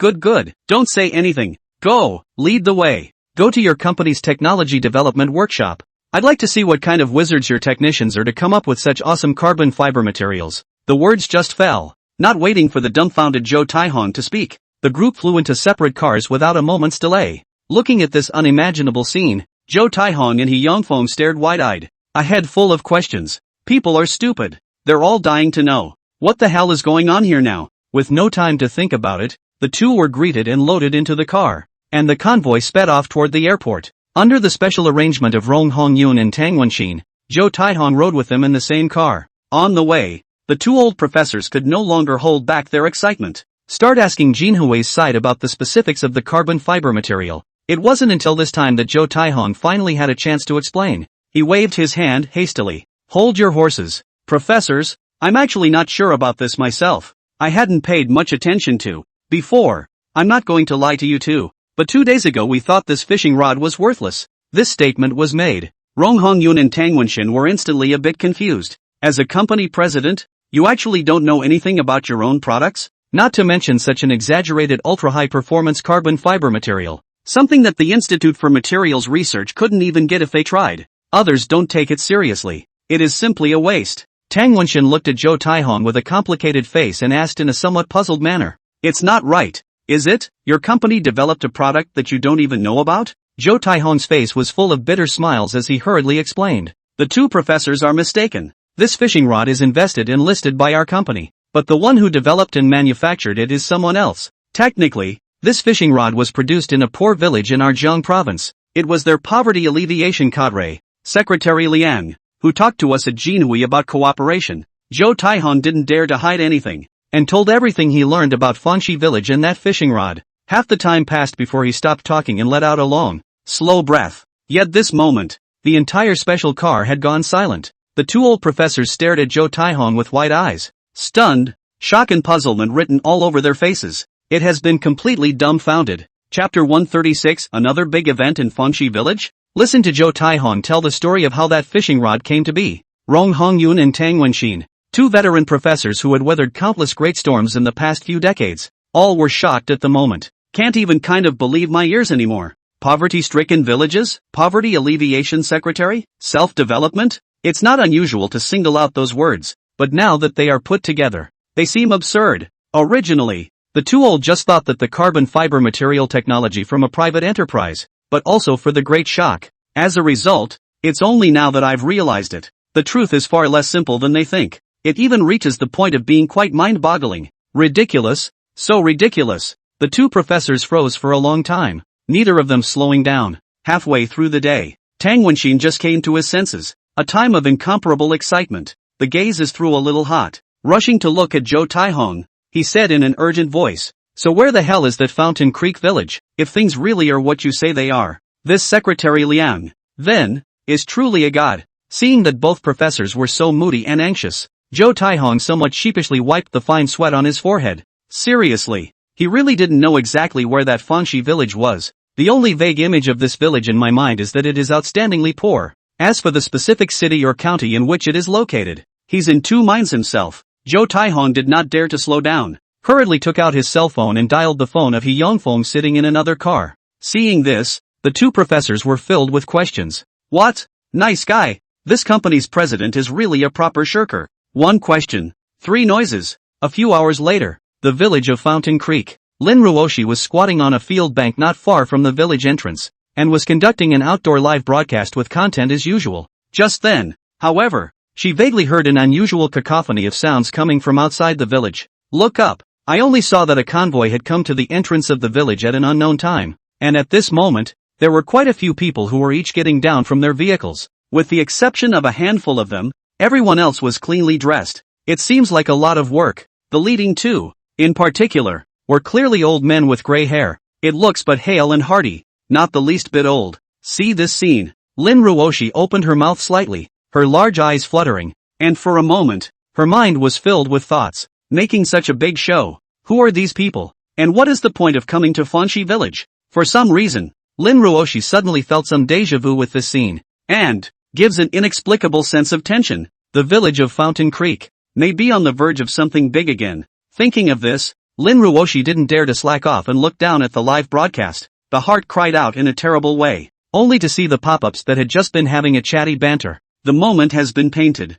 Don't say anything. Go, lead the way. Go to your company's technology development workshop. I'd like to see what kind of wizards your technicians are to come up with such awesome carbon fiber materials. The words just fell. Not waiting for the dumbfounded Zhou Taihong to speak, the group flew into separate cars without a moment's delay. Looking at this unimaginable scene, Zhou Taihong and He Yongfeng stared wide-eyed, a head full of questions. People are stupid. They're all dying to know. What the hell is going on here now? With no time to think about it, the two were greeted and loaded into the car, and the convoy sped off toward the airport. Under the special arrangement of Rong Hongyun and Tang Wenshin, Zhou Taihong rode with them in the same car. On the way, the two old professors could no longer hold back their excitement. Start asking Jinhui's side about the specifics of the carbon fiber material. It wasn't until this time that Zhou Taihong finally had a chance to explain. He waved his hand hastily. "Hold your horses, professors. I'm actually not sure about this myself. I hadn't paid much attention to before. I'm not going to lie to you too, but 2 days ago we thought this fishing rod was worthless." This statement was made. Rong Hongyun and Tang Wenshin were instantly a bit confused. As a company president, you actually don't know anything about your own products? Not to mention such an exaggerated ultra-high performance carbon fiber material. Something that the Institute for Materials Research couldn't even get if they tried. Others don't take it seriously. It is simply a waste. Tang Wenshin looked at Zhou Taihong with a complicated face and asked in a somewhat puzzled manner. "It's not right, is it? Your company developed a product that you don't even know about?" Zhou Taihong's face was full of bitter smiles as he hurriedly explained. "The two professors are mistaken. This fishing rod is invested and listed by our company, but the one who developed and manufactured it is someone else. Technically, this fishing rod was produced in a poor village in Arjiang province. It was their poverty alleviation cadre, Secretary Liang, who talked to us at Jinhui about cooperation." Zhou Taihong didn't dare to hide anything. and told everything he learned about Fanshi village and that fishing rod. Half the time passed before he stopped talking and let out a long, slow breath. Yet this moment, the entire special car had gone silent. The two old professors stared at Zhou Taihong with wide eyes. Stunned, shock and puzzlement written all over their faces. It has been completely dumbfounded. Chapter 136, Another Big Event in Fanshi Village? Listen to Zhou Taihong tell the story of how that fishing rod came to be. Rong Hongyun and Tang Wenxin, two veteran professors who had weathered countless great storms in the past few decades, all were shocked at the moment. Can't even kind of believe my ears anymore. Poverty-stricken villages? Poverty alleviation secretary? Self-development? It's not unusual to single out those words, but now that they are put together, they seem absurd. Originally, the two old just thought that the carbon fiber material technology from a private enterprise, but also for the Great Shock. As a result, it's only now that I've realized it. The truth is far less simple than they think. It even reaches the point of being quite mind-boggling. Ridiculous. So ridiculous. The two professors froze for a long time, neither of them slowing down. Halfway through the day, Tang Wenxin just came to his senses. A time of incomparable excitement. The gaze is through a little hot. Rushing to look at Zhou Taihong, he said in an urgent voice. So where the hell is that Fountain Creek village, if things really are what you say they are? This Secretary Liang, then, is truly a god. Seeing that both professors were so moody and anxious, Zhou Taihong somewhat sheepishly wiped the fine sweat on his forehead. Seriously, he really didn't know exactly where that Fanshi village was. The only vague image of this village in my mind is that it is outstandingly poor. As for the specific city or county in which it is located, he's in two minds himself. Zhou Taihong did not dare to slow down, hurriedly took out his cell phone and dialed the phone of He Yongfeng sitting in another car. Seeing this, the two professors were filled with questions. What? Nice guy. This company's president is really a proper shirker. One question. Three noises. A few hours later, the village of Fountain Creek. Lin Ruoshi was squatting on a field bank not far from the village entrance, and was conducting an outdoor live broadcast with content as usual. Just then, however, she vaguely heard an unusual cacophony of sounds coming from outside the village. Look up. I only saw that a convoy had come to the entrance of the village at an unknown time, and at this moment, there were quite a few people who were each getting down from their vehicles. With the exception of a handful of them, everyone else was cleanly dressed. It seems like a lot of work. The leading two, in particular, were clearly old men with gray hair. It looks but hale and hearty, not the least bit old. See this scene. Lin Ruoshi opened her mouth slightly, her large eyes fluttering, and for a moment, her mind was filled with thoughts. Making such a big show. Who are these people? And what is the point of coming to Fanshi village? For some reason, Lin Ruoshi suddenly felt some déjà vu with this scene, and gives an inexplicable sense of tension. The village of Fountain Creek may be on the verge of something big again. Thinking of this, Lin Ruoshi didn't dare to slack off and look down at the live broadcast. The heart cried out in a terrible way, only to see the pop-ups that had just been having a chatty banter. The moment has been painted.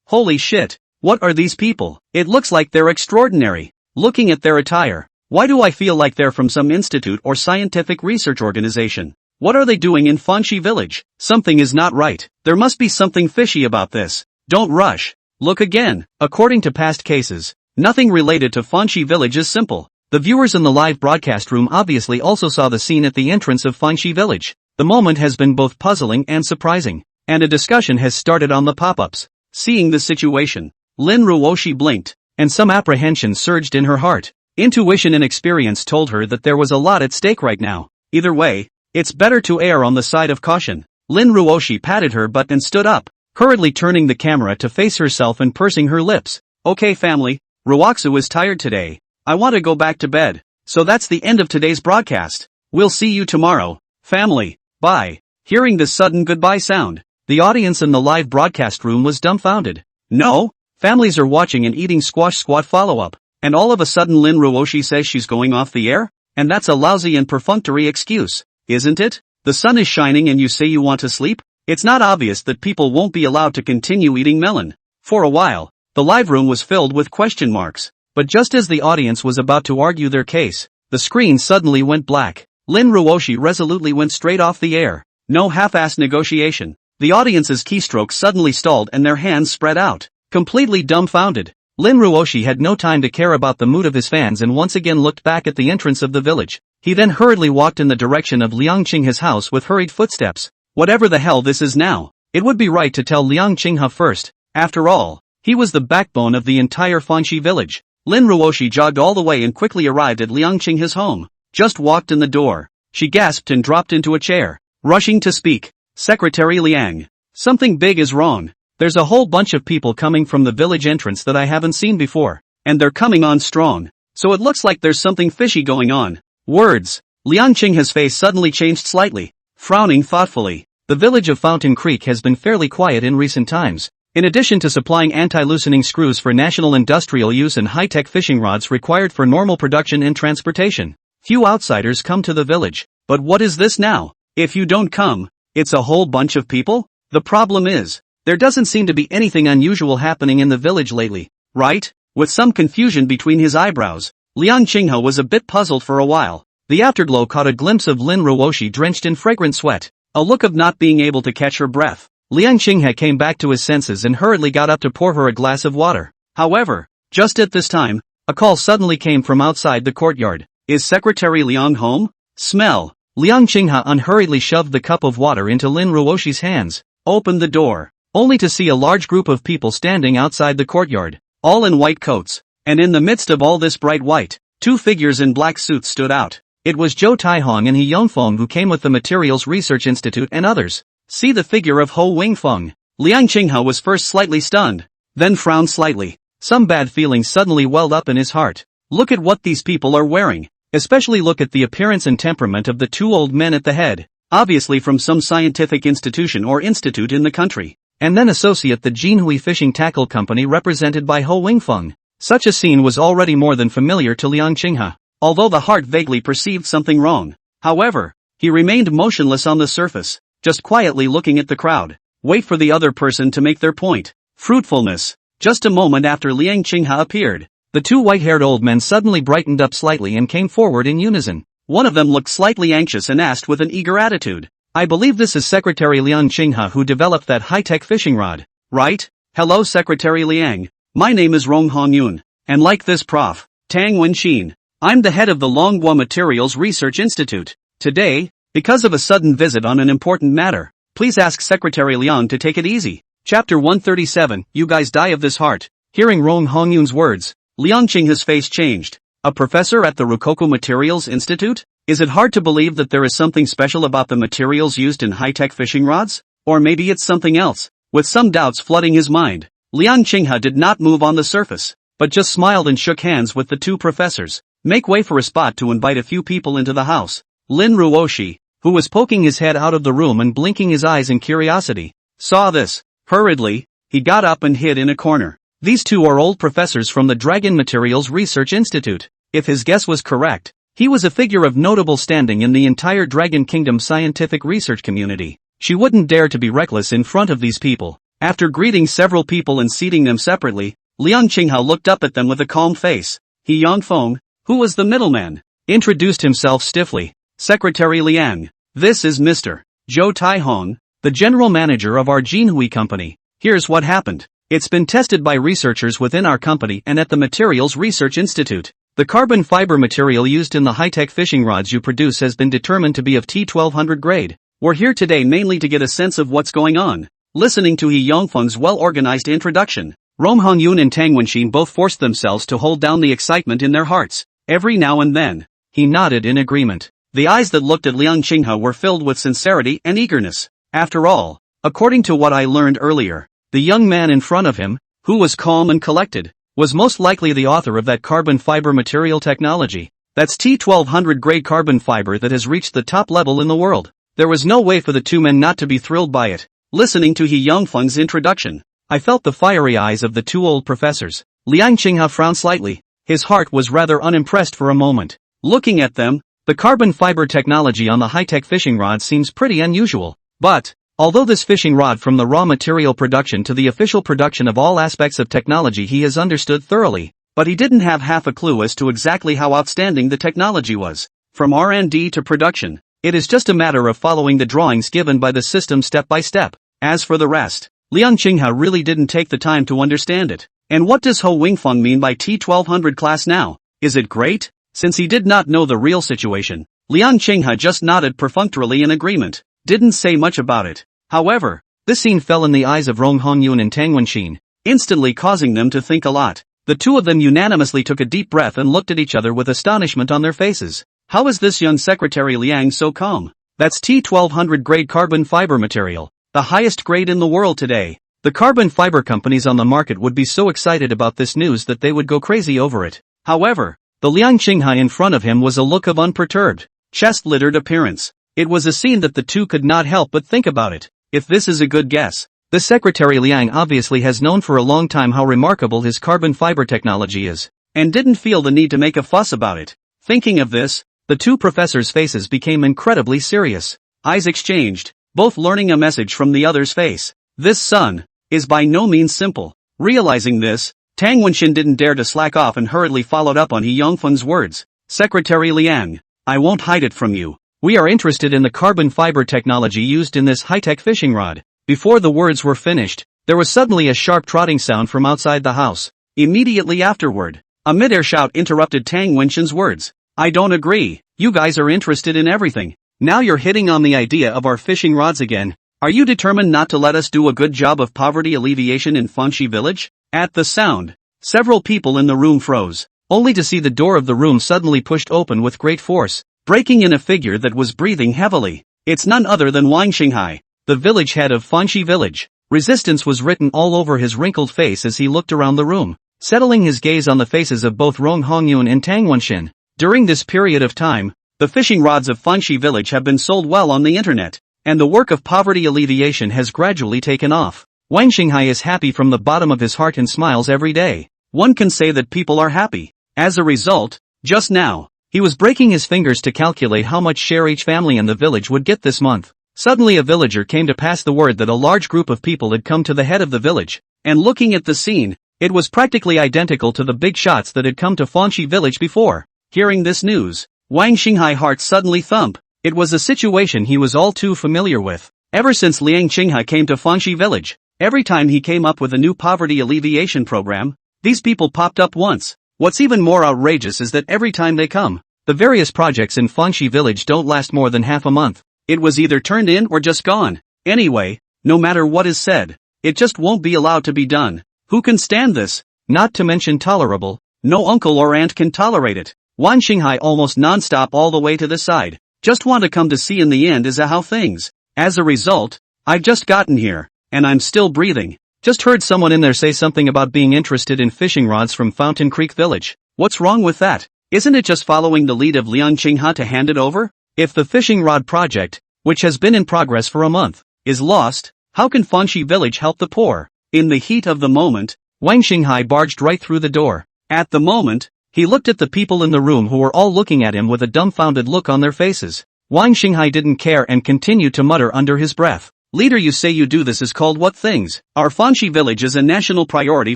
Holy shit. What are these people? It looks like they're extraordinary. Looking at their attire, why do I feel like they're from some institute or scientific research organization? What are they doing in Fanshi village? Something is not right. There must be something fishy about this. Don't rush. Look again. According to past cases, nothing related to Fanshi village is simple. The viewers in the live broadcast room obviously also saw the scene at the entrance of Fanshi village. The moment has been both puzzling and surprising, and a discussion has started on the pop-ups. Seeing the situation, Lin Ruoshi blinked, and some apprehension surged in her heart. Intuition and experience told her that there was a lot at stake right now. Either way, it's better to err on the side of caution. Lin Ruoshi patted her butt and stood up, hurriedly turning the camera to face herself and pursing her lips. Okay family, Ruoxu is tired today. I want to go back to bed. So that's the end of today's broadcast. We'll see you tomorrow. Family, bye. Hearing this sudden goodbye sound, the audience in the live broadcast room was dumbfounded. No? Families are watching and eating squash squat follow-up, and all of a sudden Lin Ruoshi says she's going off the air? And that's a lousy and perfunctory excuse, isn't it? The sun is shining and you say you want to sleep? It's not obvious that people won't be allowed to continue eating melon. For a while, the live room was filled with question marks, but just as the audience was about to argue their case, the screen suddenly went black. Lin Ruoshi resolutely went straight off the air. No half-assed negotiation. The audience's keystrokes suddenly stalled and their hands spread out. Completely dumbfounded, Lin Ruoshi had no time to care about the mood of his fans and once again looked back at the entrance of the village. He then hurriedly walked in the direction of Liang Qinghe's house with hurried footsteps. Whatever the hell this is now, it would be right to tell Liang Qinghe first. After all, he was the backbone of the entire Fanshi village. Lin Ruoshi jogged all the way and quickly arrived at Liang Qinghe's home. Just walked in the door. She gasped and dropped into a chair. Rushing to speak. Secretary Liang. Something big is wrong. There's a whole bunch of people coming from the village entrance that I haven't seen before. And they're coming on strong. So it looks like there's something fishy going on. Words. Liang Qinghe's face suddenly changed slightly. Frowning thoughtfully. The village of Fountain Creek has been fairly quiet in recent times. In addition to supplying anti-loosening screws for national industrial use and high-tech fishing rods required for normal production and transportation, few outsiders come to the village. But what is this now? If you don't come, it's a whole bunch of people? The problem is, there doesn't seem to be anything unusual happening in the village lately, right? With some confusion between his eyebrows, Liang Qinghe was a bit puzzled for a while. The afterglow caught a glimpse of Lin Ruoshi drenched in fragrant sweat, a look of not being able to catch her breath. Liang Qinghe came back to his senses and hurriedly got up to pour her a glass of water. However, just at this time, a call suddenly came from outside the courtyard. Is Secretary Liang home? Smell. Liang Qinghe unhurriedly shoved the cup of water into Lin Ruoshi's hands, opened the door, only to see a large group of people standing outside the courtyard, all in white coats. And in the midst of all this bright white, two figures in black suits stood out. It was Zhou Taihong and He Yongfeng who came with the Materials Research Institute and others. See the figure of Ho Wingfeng. Liang Qinghe was first slightly stunned, then frowned slightly. Some bad feelings suddenly welled up in his heart. Look at what these people are wearing. Especially look at the appearance and temperament of the two old men at the head, obviously from some scientific institution or institute in the country. And then associate the Jinhui Fishing Tackle Company represented by Ho Wingfeng. Such a scene was already more than familiar to Liang Qinghe, although the heart vaguely perceived something wrong. However, he remained motionless on the surface, just quietly looking at the crowd. Wait for the other person to make their point. Fruitfulness. Just a moment after Liang Qinghe appeared, the two white-haired old men suddenly brightened up slightly and came forward in unison. One of them looked slightly anxious and asked with an eager attitude, I believe this is Secretary Liang Qinghe who developed that high-tech fishing rod, right? Hello Secretary Liang. My name is Rong Hongyun, and like this Prof. Tang Wenxin, I'm the head of the Longhua Materials Research Institute. Today, because of a sudden visit on an important matter, please ask Secretary Liang to take it easy. Chapter 137, You guys die of this heart. Hearing Rong Hongyun's words, Liang Qinghe's face changed. A professor at the Rococo Materials Institute? Is it hard to believe that there is something special about the materials used in high-tech fishing rods? Or maybe it's something else? With some doubts flooding his mind, Liang Qinghe did not move on the surface, but just smiled and shook hands with the two professors. Make way for a spot to invite a few people into the house. Lin Ruoshi, who was poking his head out of the room and blinking his eyes in curiosity, saw this. Hurriedly, he got up and hid in a corner. These two are old professors from the Dragon Materials Research Institute. If his guess was correct, he was a figure of notable standing in the entire Dragon Kingdom scientific research community. She wouldn't dare to be reckless in front of these people. After greeting several people and seating them separately, Liang Qinghe looked up at them with a calm face. He Yongfeng, who was the middleman, introduced himself stiffly. Secretary Liang, this is Mr. Zhou Taihong, the general manager of our Jinhui company. Here's what happened. It's been tested by researchers within our company and at the Materials Research Institute. The carbon fiber material used in the high-tech fishing rods you produce has been determined to be of T1200 grade. We're here today mainly to get a sense of what's going on. Listening to He Yongfeng's well-organized introduction, Rong Hongyun and Tang Wenxin both forced themselves to hold down the excitement in their hearts. Every now and then, he nodded in agreement. The eyes that looked at Liang Qinghe were filled with sincerity and eagerness. After all, according to what I learned earlier, the young man in front of him, who was calm and collected, was most likely the author of that carbon fiber material technology. That's T1200 grade carbon fiber that has reached the top level in the world. There was no way for the two men not to be thrilled by it. Listening to He Yongfeng's introduction, I felt the fiery eyes of the two old professors. Liang Qinghe frowned slightly. His heart was rather unimpressed for a moment. Looking at them, the carbon fiber technology on the high-tech fishing rod seems pretty unusual. But, although this fishing rod from the raw material production to the official production of all aspects of technology he has understood thoroughly, but he didn't have half a clue as to exactly how outstanding the technology was. From R&D to production, it is just a matter of following the drawings given by the system step by step. As for the rest, Liang Qinghe really didn't take the time to understand it. And what does Ho Wingfeng mean by T1200 class now? Is it great? Since he did not know the real situation, Liang Qinghe just nodded perfunctorily in agreement, didn't say much about it. However, this scene fell in the eyes of Rong Hongyun and Tang Wenxin, instantly causing them to think a lot. The two of them unanimously took a deep breath and looked at each other with astonishment on their faces. How is this young Secretary Liang so calm? That's T1200 grade carbon fiber material, the highest grade in the world today. The carbon fiber companies on the market would be so excited about this news that they would go crazy over it. However, the Liang Qinghai in front of him was a look of unperturbed, chest-littered appearance. It was a scene that the two could not help but think about it. If this is a good guess, the Secretary Liang obviously has known for a long time how remarkable his carbon fiber technology is, and didn't feel the need to make a fuss about it. Thinking of this, the two professors' faces became incredibly serious. Eyes exchanged, both learning a message from the other's face. This son is by no means simple. Realizing this, Tang Wenxin didn't dare to slack off and hurriedly followed up on He Yongfeng's words. Secretary Liang, I won't hide it from you. We are interested in the carbon fiber technology used in this high-tech fishing rod. Before the words were finished, there was suddenly a sharp trotting sound from outside the house. Immediately afterward, a mid-air shout interrupted Tang Wenxin's words. I don't agree. You guys are interested in everything. Now you're hitting on the idea of our fishing rods again. Are you determined not to let us do a good job of poverty alleviation in Fanxi village? At the sound, several people in the room froze, only to see the door of the room suddenly pushed open with great force, breaking in a figure that was breathing heavily. It's none other than Wang Qinghai, the village head of Fanxi village. Resistance was written all over his wrinkled face as he looked around the room, settling his gaze on the faces of both Rong Hongyun and Tang Wenxin. During this period of time, the fishing rods of Fanxi village have been sold well on the internet, and the work of poverty alleviation has gradually taken off. Wang Qinghai is happy from the bottom of his heart and smiles every day. One can say that people are happy. As a result, just now, he was breaking his fingers to calculate how much share each family in the village would get this month. Suddenly a villager came to pass the word that a large group of people had come to the head of the village, and looking at the scene, it was practically identical to the big shots that had come to Fanxi village before. Hearing this news, Wang Qinghai's heart suddenly thumped. It was a situation he was all too familiar with. Ever since Liang Qinghai came to Fanxi village, every time he came up with a new poverty alleviation program, these people popped up once. What's even more outrageous is that every time they come, the various projects in Fanxi village don't last more than half a month. It was either turned in or just gone. Anyway, no matter what is said, it just won't be allowed to be done. Who can stand this? Not to mention tolerable. No uncle or aunt can tolerate it. Wang Qinghai almost non-stop all the way to the side. Just want to come to see in the end is how things. As a result, I've just gotten here, and I'm still breathing. Just heard someone in there say something about being interested in fishing rods from Fountain Creek Village. What's wrong with that? Isn't it just following the lead of Liang Qinghai to hand it over? If the fishing rod project, which has been in progress for a month, is lost, how can Fanxi village help the poor? In the heat of the moment, Wang Qinghai barged right through the door. At the moment, he looked at the people in the room who were all looking at him with a dumbfounded look on their faces. Wang Qinghai didn't care and continued to mutter under his breath. Leader, you say you do this is called what things? Our Fanxi village is a national priority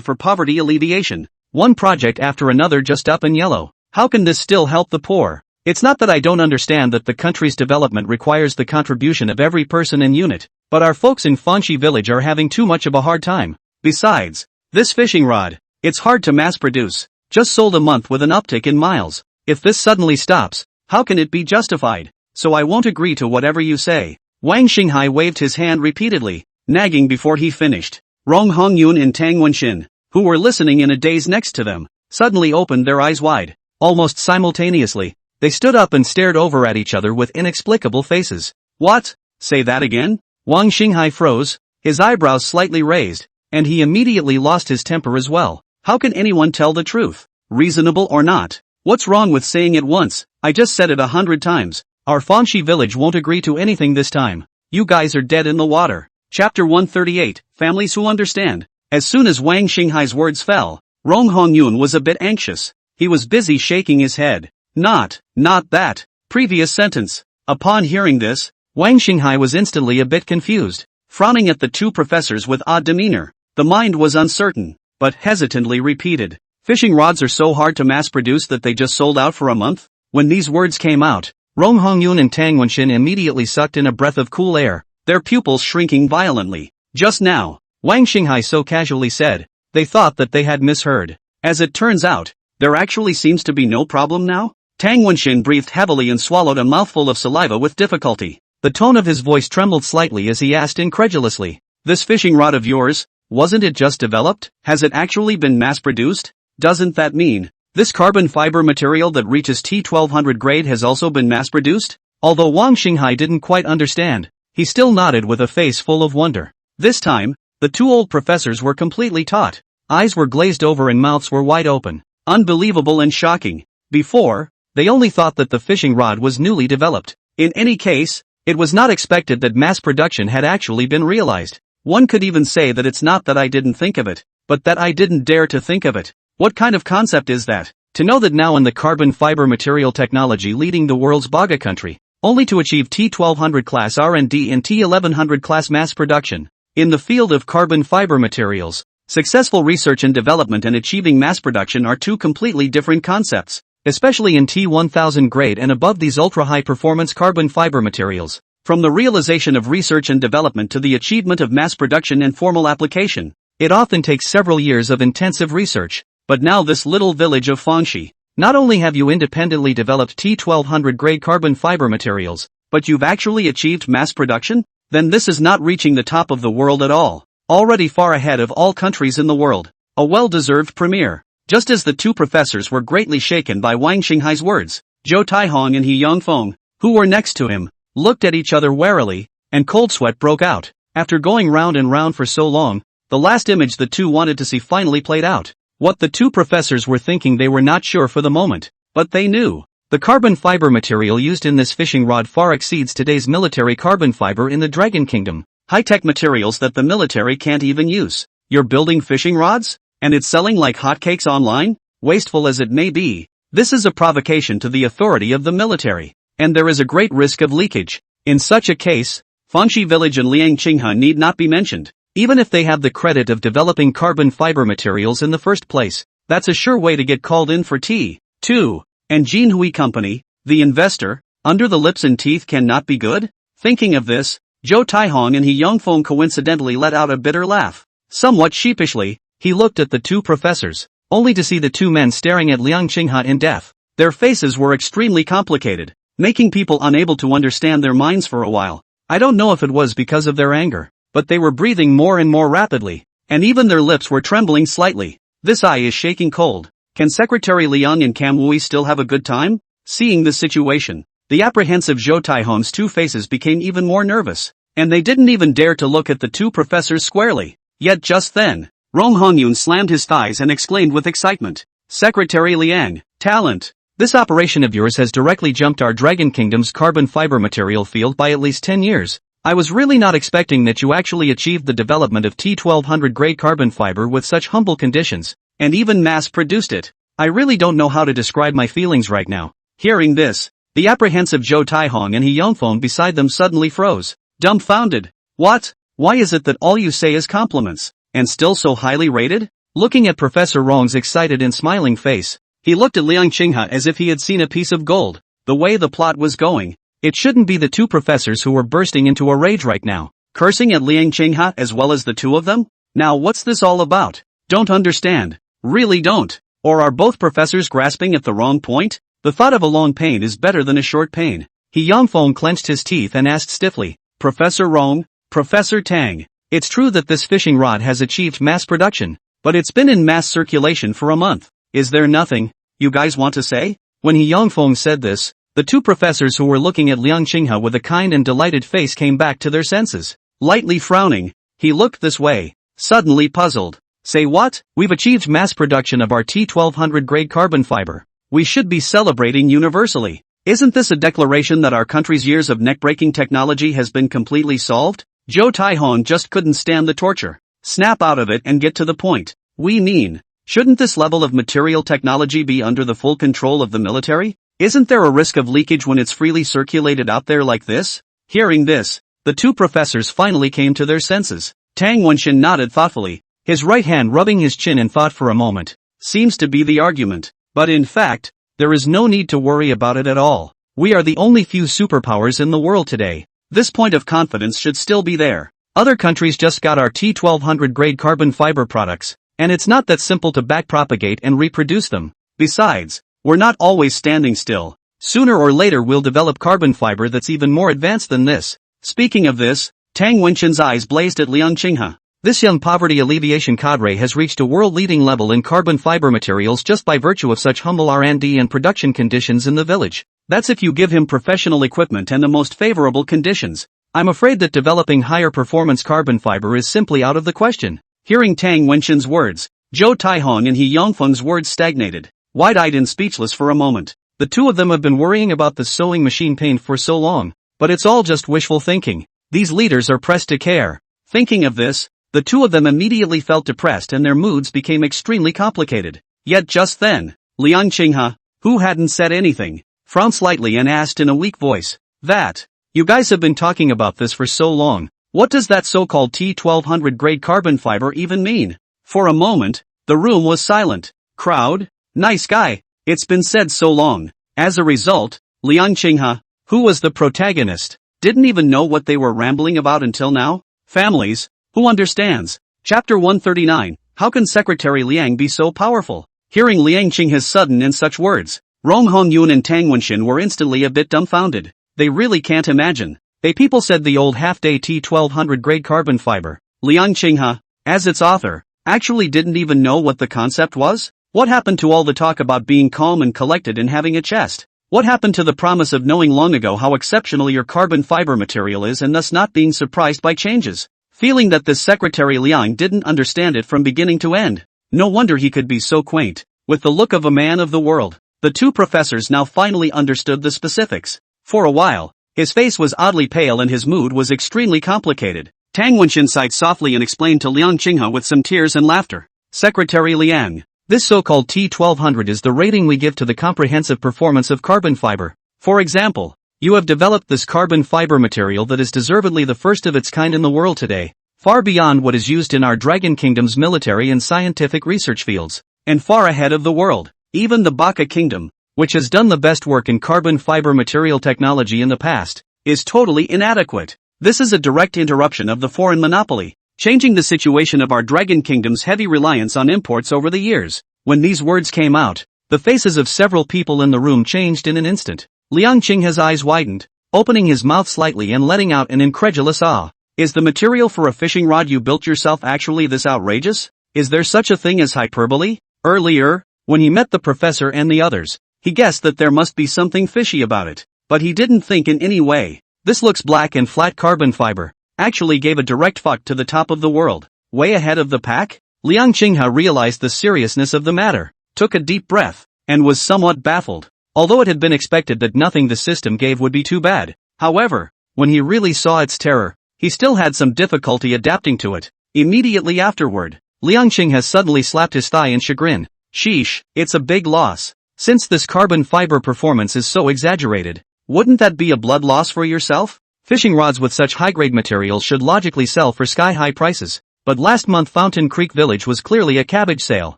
for poverty alleviation. One project after another just up in yellow. How can this still help the poor? It's not that I don't understand that the country's development requires the contribution of every person and unit, but our folks in Fanxi village are having too much of a hard time. Besides, this fishing rod, it's hard to mass produce. Just sold a month with an uptick in miles. If this suddenly stops, how can it be justified? So I won't agree to whatever you say. Wang Qinghai waved his hand repeatedly, nagging before he finished. Rong Hongyun and Tang Wenxin, who were listening in a daze next to them, suddenly opened their eyes wide. Almost simultaneously, they stood up and stared over at each other with inexplicable faces. What? Say that again? Wang Qinghai froze, his eyebrows slightly raised, and he immediately lost his temper as well. How can anyone tell the truth? Reasonable or not? What's wrong with saying it once? I just said it 100 times. Our Fanxi village won't agree to anything this time. You guys are dead in the water. Chapter 138, Families Who Understand. As soon as Wang Qinghai's words fell, Rong Hongyun was a bit anxious. He was busy shaking his head. Not that. Previous sentence. Upon hearing this, Wang Qinghai was instantly a bit confused, frowning at the two professors with odd demeanor. The mind was uncertain, but hesitantly repeated. Fishing rods are so hard to mass produce that they just sold out for a month? When these words came out, Rong Hongyun and Tang Wenxin immediately sucked in a breath of cool air, their pupils shrinking violently. Just now, Wang Qinghai so casually said, they thought that they had misheard. As it turns out, there actually seems to be no problem now? Tang Wenxin breathed heavily and swallowed a mouthful of saliva with difficulty. The tone of his voice trembled slightly as he asked incredulously, this fishing rod of yours, wasn't it just developed? Has it actually been mass-produced? Doesn't that mean this carbon fiber material that reaches T1200 grade has also been mass-produced? Although Wang Xinghai didn't quite understand, he still nodded with a face full of wonder. This time, the two old professors were completely taut. Eyes were glazed over and mouths were wide open. Unbelievable and shocking. Before, they only thought that the fishing rod was newly developed. In any case, it was not expected that mass production had actually been realized. One could even say that it's not that I didn't think of it, but that I didn't dare to think of it. What kind of concept is that? To know that now in the carbon fiber material technology leading the world's Baga country, only to achieve T1200 class R&D and T1100 class mass production. In the field of carbon fiber materials, successful research and development and achieving mass production are two completely different concepts, especially in T1000 grade and above these ultra-high performance carbon fiber materials. From the realization of research and development to the achievement of mass production and formal application, it often takes several years of intensive research. But now this little village of Fangxi, not only have you independently developed T1200 grade carbon fiber materials, but you've actually achieved mass production? Then this is not reaching the top of the world at all. Already far ahead of all countries in the world. A well-deserved premiere. Just as the two professors were greatly shaken by Wang Xinghai's words, Zhou Taihong and He Yongfeng, who were next to him, looked at each other warily, and cold sweat broke out. After going round and round for so long, the last image the two wanted to see finally played out. What the two professors were thinking they were not sure for the moment, but they knew. The carbon fiber material used in this fishing rod far exceeds today's military carbon fiber in the Dragon Kingdom. High-tech materials that the military can't even use. You're building fishing rods? And it's selling like hotcakes online? Wasteful as it may be, this is a provocation to the authority of the military. And there is a great risk of leakage. In such a case, Fangxi Village and Liang Qinghe need not be mentioned. Even if they have the credit of developing carbon fiber materials in the first place, that's a sure way to get called in for T2. And Jinhui Company, the investor, under the lips and teeth cannot be good? Thinking of this, Zhou Taihong and He Yongfeng coincidentally let out a bitter laugh. Somewhat sheepishly, he looked at the two professors, only to see the two men staring at Liang Qinghe in death. Their faces were extremely complicated, making people unable to understand their minds for a while. I don't know if it was because of their anger, but they were breathing more and more rapidly, and even their lips were trembling slightly. This eye is shaking cold. Can Secretary Liang and Cam Wui still have a good time? Seeing this situation, the apprehensive Zhou Taihong's two faces became even more nervous, and they didn't even dare to look at the two professors squarely. Yet just then, Rong Hongyun slammed his thighs and exclaimed with excitement, "Secretary Liang, talent! This operation of yours has directly jumped our Dragon Kingdom's carbon fiber material field by at least 10 years. I was really not expecting that you actually achieved the development of T1200 grade carbon fiber with such humble conditions, and even mass-produced it. I really don't know how to describe my feelings right now." Hearing this, the apprehensive Zhou Taihong and He Yongfeng beside them suddenly froze, dumbfounded. What? Why is it that all you say is compliments, and still so highly rated? Looking at Professor Rong's excited and smiling face, he looked at Liang Qinghe as if he had seen a piece of gold. The way the plot was going, it shouldn't be the two professors who were bursting into a rage right now, cursing at Liang Qinghe as well as the two of them? Now what's this all about? Don't understand. Really don't. Or are both professors grasping at the wrong point? The thought of a long pain is better than a short pain. He Yongfeng clenched his teeth and asked stiffly, "Professor Rong, Professor Tang, it's true that this fishing rod has achieved mass production, but it's been in mass circulation for a month. Is there nothing you guys want to say?" When He Yongfeng said this, the two professors who were looking at Liang Qinghe with a kind and delighted face came back to their senses. Lightly frowning, he looked this way, suddenly puzzled. "Say what? We've achieved mass production of our T1200 grade carbon fiber. We should be celebrating universally. Isn't this a declaration that our country's years of neck-breaking technology has been completely solved?" Zhou Taihong just couldn't stand the torture. Snap out of it and get to the point. We mean, shouldn't this level of material technology be under the full control of the military? Isn't there a risk of leakage when it's freely circulated out there like this? Hearing this, the two professors finally came to their senses. Tang Wenxin nodded thoughtfully, his right hand rubbing his chin in thought for a moment. Seems to be the argument. But in fact, there is no need to worry about it at all. We are the only few superpowers in the world today. This point of confidence should still be there. Other countries just got our T1200 grade carbon fiber products, and it's not that simple to backpropagate and reproduce them. Besides, we're not always standing still. Sooner or later we'll develop carbon fiber that's even more advanced than this. Speaking of this, Tang Wenxin's eyes blazed at Liang Qinghe. This young poverty alleviation cadre has reached a world-leading level in carbon fiber materials just by virtue of such humble R&D and production conditions in the village. That's if you give him professional equipment and the most favorable conditions. I'm afraid that developing higher performance carbon fiber is simply out of the question. Hearing Tang Wenxin's words, Zhou Taihong and He Yongfeng's words stagnated, wide-eyed and speechless for a moment. The two of them have been worrying about the sewing machine pain for so long, but it's all just wishful thinking. These leaders are pressed to care. Thinking of this, the two of them immediately felt depressed and their moods became extremely complicated. Yet just then, Liang Qinghe, who hadn't said anything, frowned slightly and asked in a weak voice, "That, you guys have been talking about this for so long. What does that so-called T1200 grade carbon fiber even mean?" For a moment, the room was silent. Crowd? Nice guy. It's been said so long. As a result, Liang Qinghe, who was the protagonist, didn't even know what they were rambling about until now. Families, who understands? Chapter 139, How can Secretary Liang be so powerful? Hearing Liang Qinghe's sudden and such words, Rong Hongyun and Tang Wenxin were instantly a bit dumbfounded. They really can't imagine. They people said the old half-day T1200 grade carbon fiber, Liang Qinghe, as its author, actually didn't even know what the concept was? What happened to all the talk about being calm and collected and having a chest? What happened to the promise of knowing long ago how exceptional your carbon fiber material is and thus not being surprised by changes? Feeling that this Secretary Liang didn't understand it from beginning to end. No wonder he could be so quaint, with the look of a man of the world. The two professors now finally understood the specifics. For a while, his face was oddly pale and his mood was extremely complicated. Tang Wenxin sighed softly and explained to Liang Qinghe with some tears and laughter. Secretary Liang, this so-called T1200 is the rating we give to the comprehensive performance of carbon fiber. For example, you have developed this carbon fiber material that is deservedly the first of its kind in the world today, far beyond what is used in our Dragon Kingdom's military and scientific research fields, and far ahead of the world. Even the Baka Kingdom, which has done the best work in carbon fiber material technology in the past, is totally inadequate. This is a direct interruption of the foreign monopoly, changing the situation of our Dragon Kingdom's heavy reliance on imports over the years. When these words came out, the faces of several people in the room changed in an instant. Liang Qinghe's eyes widened, opening his mouth slightly and letting out an incredulous ah. Is the material for a fishing rod you built yourself actually this outrageous? Is there such a thing as hyperbole? Earlier, when he met the professor and the others, he guessed that there must be something fishy about it, but he didn't think in any way. This looks black and flat carbon fiber, actually gave a direct fuck to the top of the world, way ahead of the pack? Liang Qinghe realized the seriousness of the matter, took a deep breath, and was somewhat baffled. Although it had been expected that nothing the system gave would be too bad, however, when he really saw its terror, he still had some difficulty adapting to it. Immediately afterward, Liang Qinghe suddenly slapped his thigh in chagrin. Sheesh, it's a big loss. Since this carbon fiber performance is so exaggerated, wouldn't that be a blood loss for yourself? Fishing rods with such high-grade materials should logically sell for sky-high prices. But last month Fountain Creek Village was clearly a cabbage sale.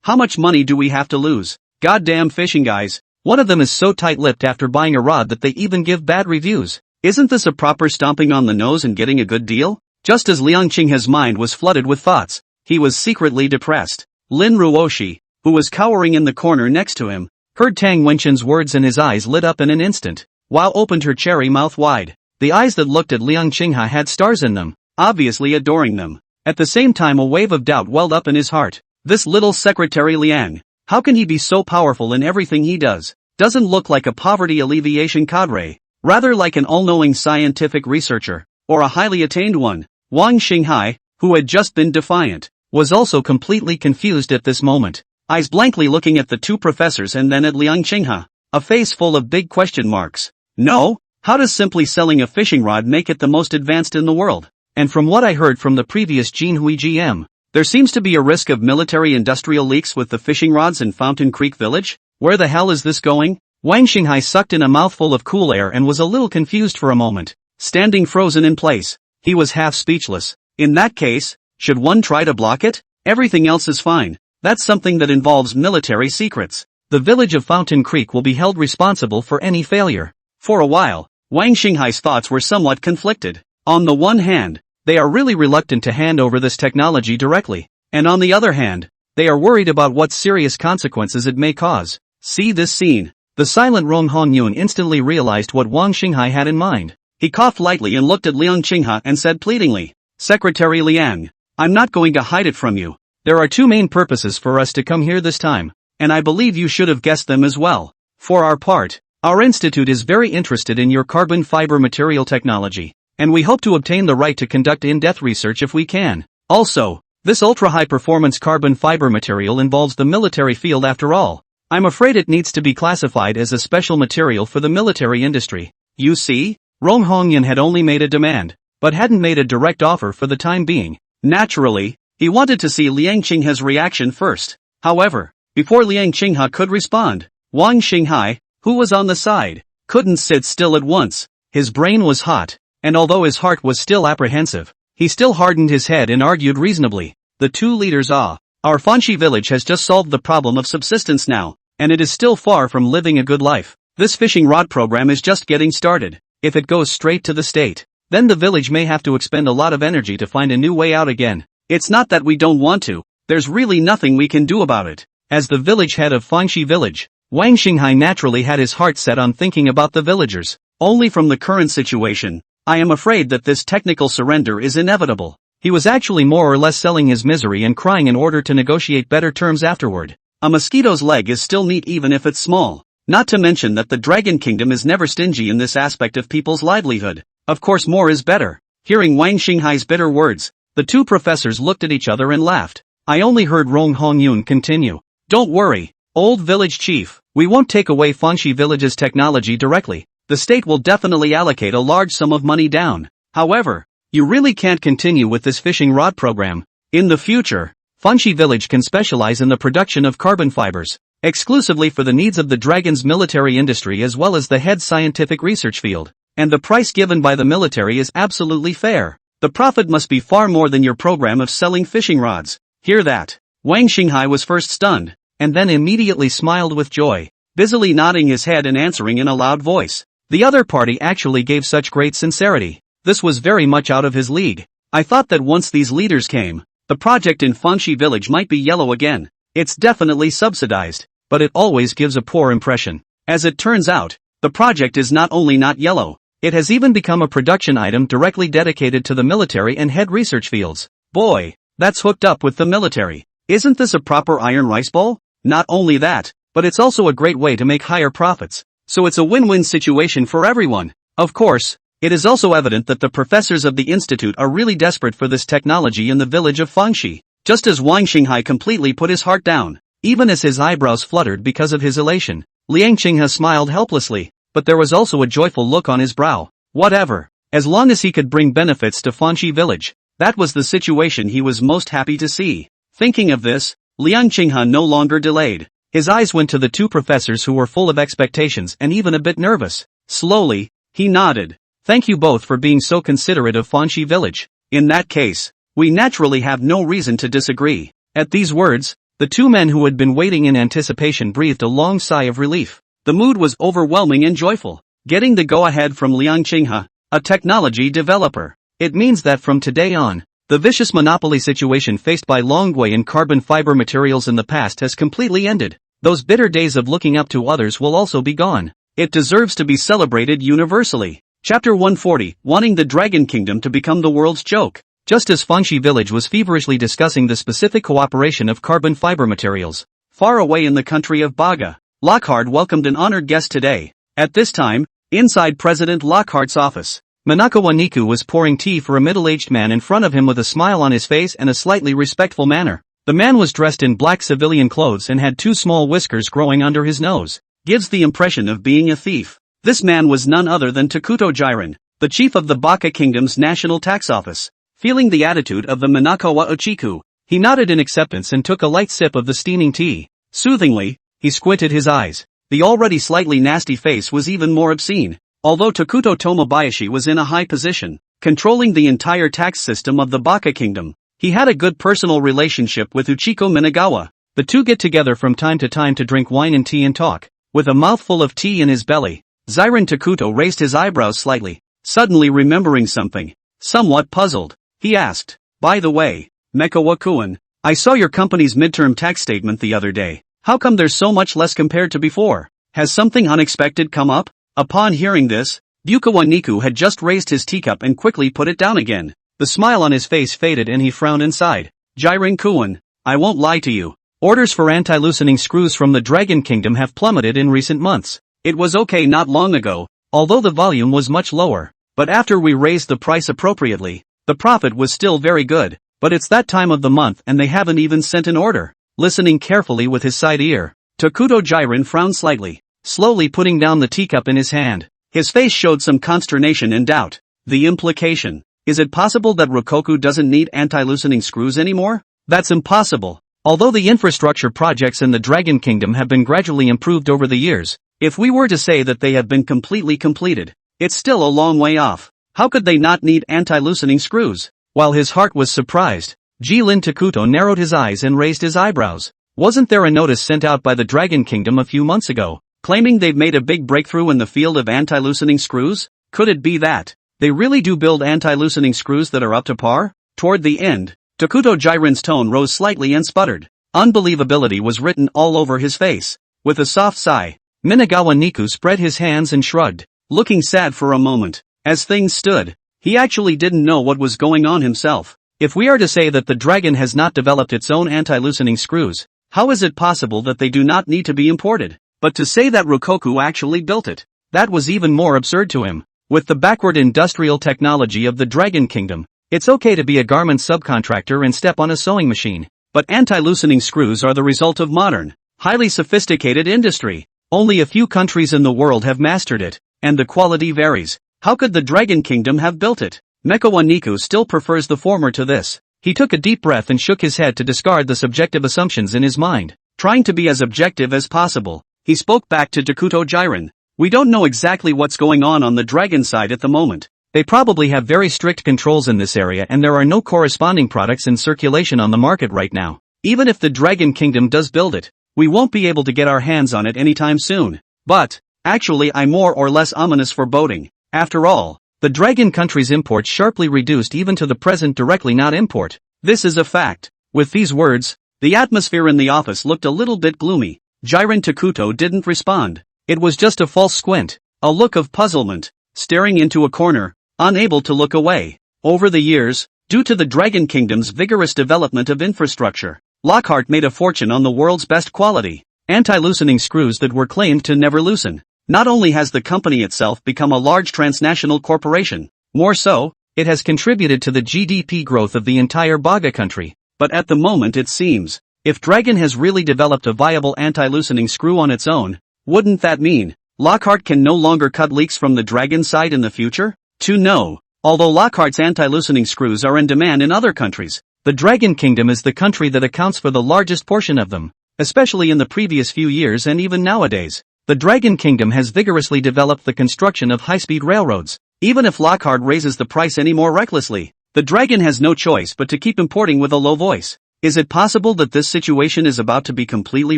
How much money do we have to lose? Goddamn fishing guys. One of them is so tight-lipped after buying a rod that they even give bad reviews. Isn't this a proper stomping on the nose and getting a good deal? Just as Liang Qinghe's mind was flooded with thoughts, he was secretly depressed. Lin Ruoshi, who was cowering in the corner next to him, heard Tang Wenxin's words and his eyes lit up in an instant. Wow opened her cherry mouth wide. The eyes that looked at Liang Qinghe had stars in them, obviously adoring them. At the same time a wave of doubt welled up in his heart. This little Secretary Liang, how can he be so powerful in everything he does? Doesn't look like a poverty alleviation cadre, rather like an all-knowing scientific researcher, or a highly attained one. Wang Xinghai, who had just been defiant, was also completely confused at this moment, eyes blankly looking at the two professors and then at Liang Qinghe, a face full of big question marks. No? How does simply selling a fishing rod make it the most advanced in the world? And from what I heard from the previous Jinhui GM, there seems to be a risk of military-industrial leaks with the fishing rods in Fountain Creek Village? Where the hell is this going? Wang Xinghai sucked in a mouthful of cool air and was a little confused for a moment, standing frozen in place. He was half speechless. In that case, should one try to block it? Everything else is fine. That's something that involves military secrets. The village of Fountain Creek will be held responsible for any failure. For a while, Wang Xinghai's thoughts were somewhat conflicted. On the one hand, they are really reluctant to hand over this technology directly, and on the other hand, they are worried about what serious consequences it may cause. See this scene. The silent Rong Hongyun instantly realized what Wang Xinghai had in mind. He coughed lightly and looked at Liang Qinghe and said pleadingly, Secretary Liang, I'm not going to hide it from you. There are two main purposes for us to come here this time, and I believe you should have guessed them as well. For our part, our institute is very interested in your carbon fiber material technology, and we hope to obtain the right to conduct in-depth research if we can. Also, this ultra-high-performance carbon fiber material involves the military field after all. I'm afraid it needs to be classified as a special material for the military industry. You see, Rong Hongyan had only made a demand, but hadn't made a direct offer for the time being. Naturally, he wanted to see Liang Qinghe's reaction first. However, before Liang Qinghe could respond, Wang Xinghai, who was on the side, couldn't sit still at once. His brain was hot, and although his heart was still apprehensive, he still hardened his head and argued reasonably. The two leaders our Fanshi village has just solved the problem of subsistence now, and it is still far from living a good life. This fishing rod program is just getting started. If it goes straight to the state, then the village may have to expend a lot of energy to find a new way out again. It's not that we don't want to, there's really nothing we can do about it. As the village head of Fanshi village, Wang Xinghai naturally had his heart set on thinking about the villagers. Only from the current situation, I am afraid that this technical surrender is inevitable. He was actually more or less selling his misery and crying in order to negotiate better terms afterward. A mosquito's leg is still neat even if it's small. Not to mention that the Dragon Kingdom is never stingy in this aspect of people's livelihood. Of course more is better. Hearing Wang Xinghai's bitter words, the two professors looked at each other and laughed. I only heard Rong Hongyun continue. Don't worry, old village chief, we won't take away Fanshi village's technology directly. The state will definitely allocate a large sum of money down. However, you really can't continue with this fishing rod program. In the future, Fanshi village can specialize in the production of carbon fibers, exclusively for the needs of the dragon's military industry as well as the head scientific research field. And the price given by the military is absolutely fair. The profit must be far more than your program of selling fishing rods. Hear that? Wang Xinghai was first stunned, and then immediately smiled with joy, busily nodding his head and answering in a loud voice. The other party actually gave such great sincerity. This was very much out of his league. I thought that once these leaders came, the project in Fanshi village might be yellow again. It's definitely subsidized, but it always gives a poor impression. As it turns out, the project is not only not yellow, it has even become a production item directly dedicated to the military and head research fields. Boy, that's hooked up with the military. Isn't this a proper iron rice bowl? Not only that, but it's also a great way to make higher profits. So it's a win-win situation for everyone. Of course, it is also evident that the professors of the institute are really desperate for this technology in the village of Fangshi. Just as Wang Xinghai completely put his heart down, even as his eyebrows fluttered because of his elation, Liang Qinghe smiled helplessly, but there was also a joyful look on his brow. Whatever, as long as he could bring benefits to Fanshi village, that was the situation he was most happy to see. Thinking of this, Liang Qinghe no longer delayed. His eyes went to the two professors who were full of expectations and even a bit nervous. Slowly, he nodded. Thank you both for being so considerate of Fanshi village. In that case, we naturally have no reason to disagree. At these words, the two men who had been waiting in anticipation breathed a long sigh of relief. The mood was overwhelming and joyful. Getting the go-ahead from Liang Qinghe, a technology developer. It means that from today on, the vicious monopoly situation faced by Longwei in carbon fiber materials in the past has completely ended. Those bitter days of looking up to others will also be gone. It deserves to be celebrated universally. Chapter 140, Wanting the Dragon Kingdom to become the world's joke. Just as Fanshi village was feverishly discussing the specific cooperation of carbon fiber materials, far away in the country of Baga, Lockhart welcomed an honored guest today. At this time, inside President Lockhart's office, Manakawa Niku was pouring tea for a middle-aged man in front of him with a smile on his face and a slightly respectful manner. The man was dressed in black civilian clothes and had two small whiskers growing under his nose. Gives the impression of being a thief. This man was none other than Takuto Jiren, the chief of the Baka Kingdom's National Tax Office. Feeling the attitude of the Manakawa Uchiku, he nodded in acceptance and took a light sip of the steaming tea. Soothingly, he squinted his eyes. The already slightly nasty face was even more obscene. Although Takuto Tomobayashi was in a high position, controlling the entire tax system of the Baka Kingdom, he had a good personal relationship with Uchiko Minagawa. The two get together from time to drink wine and tea and talk. With a mouthful of tea in his belly, Ziren Takuto raised his eyebrows slightly, suddenly remembering something. Somewhat puzzled, he asked, by the way, Mekawa-kun, I saw your company's midterm tax statement the other day. How come there's so much less compared to before? Has something unexpected come up? Upon hearing this, Bukawa Niku had just raised his teacup and quickly put it down again. The smile on his face faded and he frowned inside. Jiren-kun, I won't lie to you. Orders for anti-loosening screws from the Dragon Kingdom have plummeted in recent months. It was okay not long ago, although the volume was much lower. But after we raised the price appropriately, the profit was still very good. But it's that time of the month and they haven't even sent an order. Listening carefully with his side ear, Takuto Jiren frowned slightly, slowly putting down the teacup in his hand. His face showed some consternation and doubt. The implication: is it possible that Rokoku doesn't need anti-loosening screws anymore? That's impossible. Although the infrastructure projects in the Dragon Kingdom have been gradually improved over the years, if we were to say that they have been completely completed, it's still a long way off. How could they not need anti-loosening screws? While his heart was surprised, Jilin Takuto narrowed his eyes and raised his eyebrows. Wasn't there a notice sent out by the Dragon Kingdom a few months ago, claiming they've made a big breakthrough in the field of anti-loosening screws? Could it be that they really do build anti-loosening screws that are up to par? Toward the end, Takuto Jiren's tone rose slightly and sputtered. Unbelievability was written all over his face. With a soft sigh, Minagawa Niku spread his hands and shrugged, looking sad for a moment. As things stood, he actually didn't know what was going on himself. If we are to say that the dragon has not developed its own anti-loosening screws, how is it possible that they do not need to be imported? But to say that Rokoku actually built it, that was even more absurd to him. With the backward industrial technology of the Dragon Kingdom, it's okay to be a garment subcontractor and step on a sewing machine. But anti-loosening screws are the result of modern, highly sophisticated industry. Only a few countries in the world have mastered it, and the quality varies. How could the Dragon Kingdom have built it? Mekowa Niku still prefers the former to this. He took a deep breath and shook his head to discard the subjective assumptions in his mind. Trying to be as objective as possible, he spoke back to Takuto Jiren. We don't know exactly what's going on the dragon side at the moment. They probably have very strict controls in this area and there are no corresponding products in circulation on the market right now. Even if the Dragon Kingdom does build it, we won't be able to get our hands on it anytime soon. But, actually I'm more or less ominous foreboding. After all, the Dragon country's imports sharply reduced even to the present directly not import. This is a fact. With these words, the atmosphere in the office looked a little bit gloomy. Jiren Takuto didn't respond. It was just a false squint, a look of puzzlement, staring into a corner, unable to look away. Over the years, due to the Dragon Kingdom's vigorous development of infrastructure, Lockhart made a fortune on the world's best quality anti-loosening screws that were claimed to never loosen. Not only has the company itself become a large transnational corporation, more so, it has contributed to the GDP growth of the entire Baga country. But at the moment it seems, if Dragon has really developed a viable anti-loosening screw on its own, wouldn't that mean Lockhart can no longer cut leaks from the Dragon side in the future? No. Although Lockhart's anti-loosening screws are in demand in other countries, the Dragon Kingdom is the country that accounts for the largest portion of them, especially in the previous few years and even nowadays. The Dragon Kingdom has vigorously developed the construction of high-speed railroads. Even if Lockhart raises the price any more recklessly, the Dragon has no choice but to keep importing with a low voice. Is it possible that this situation is about to be completely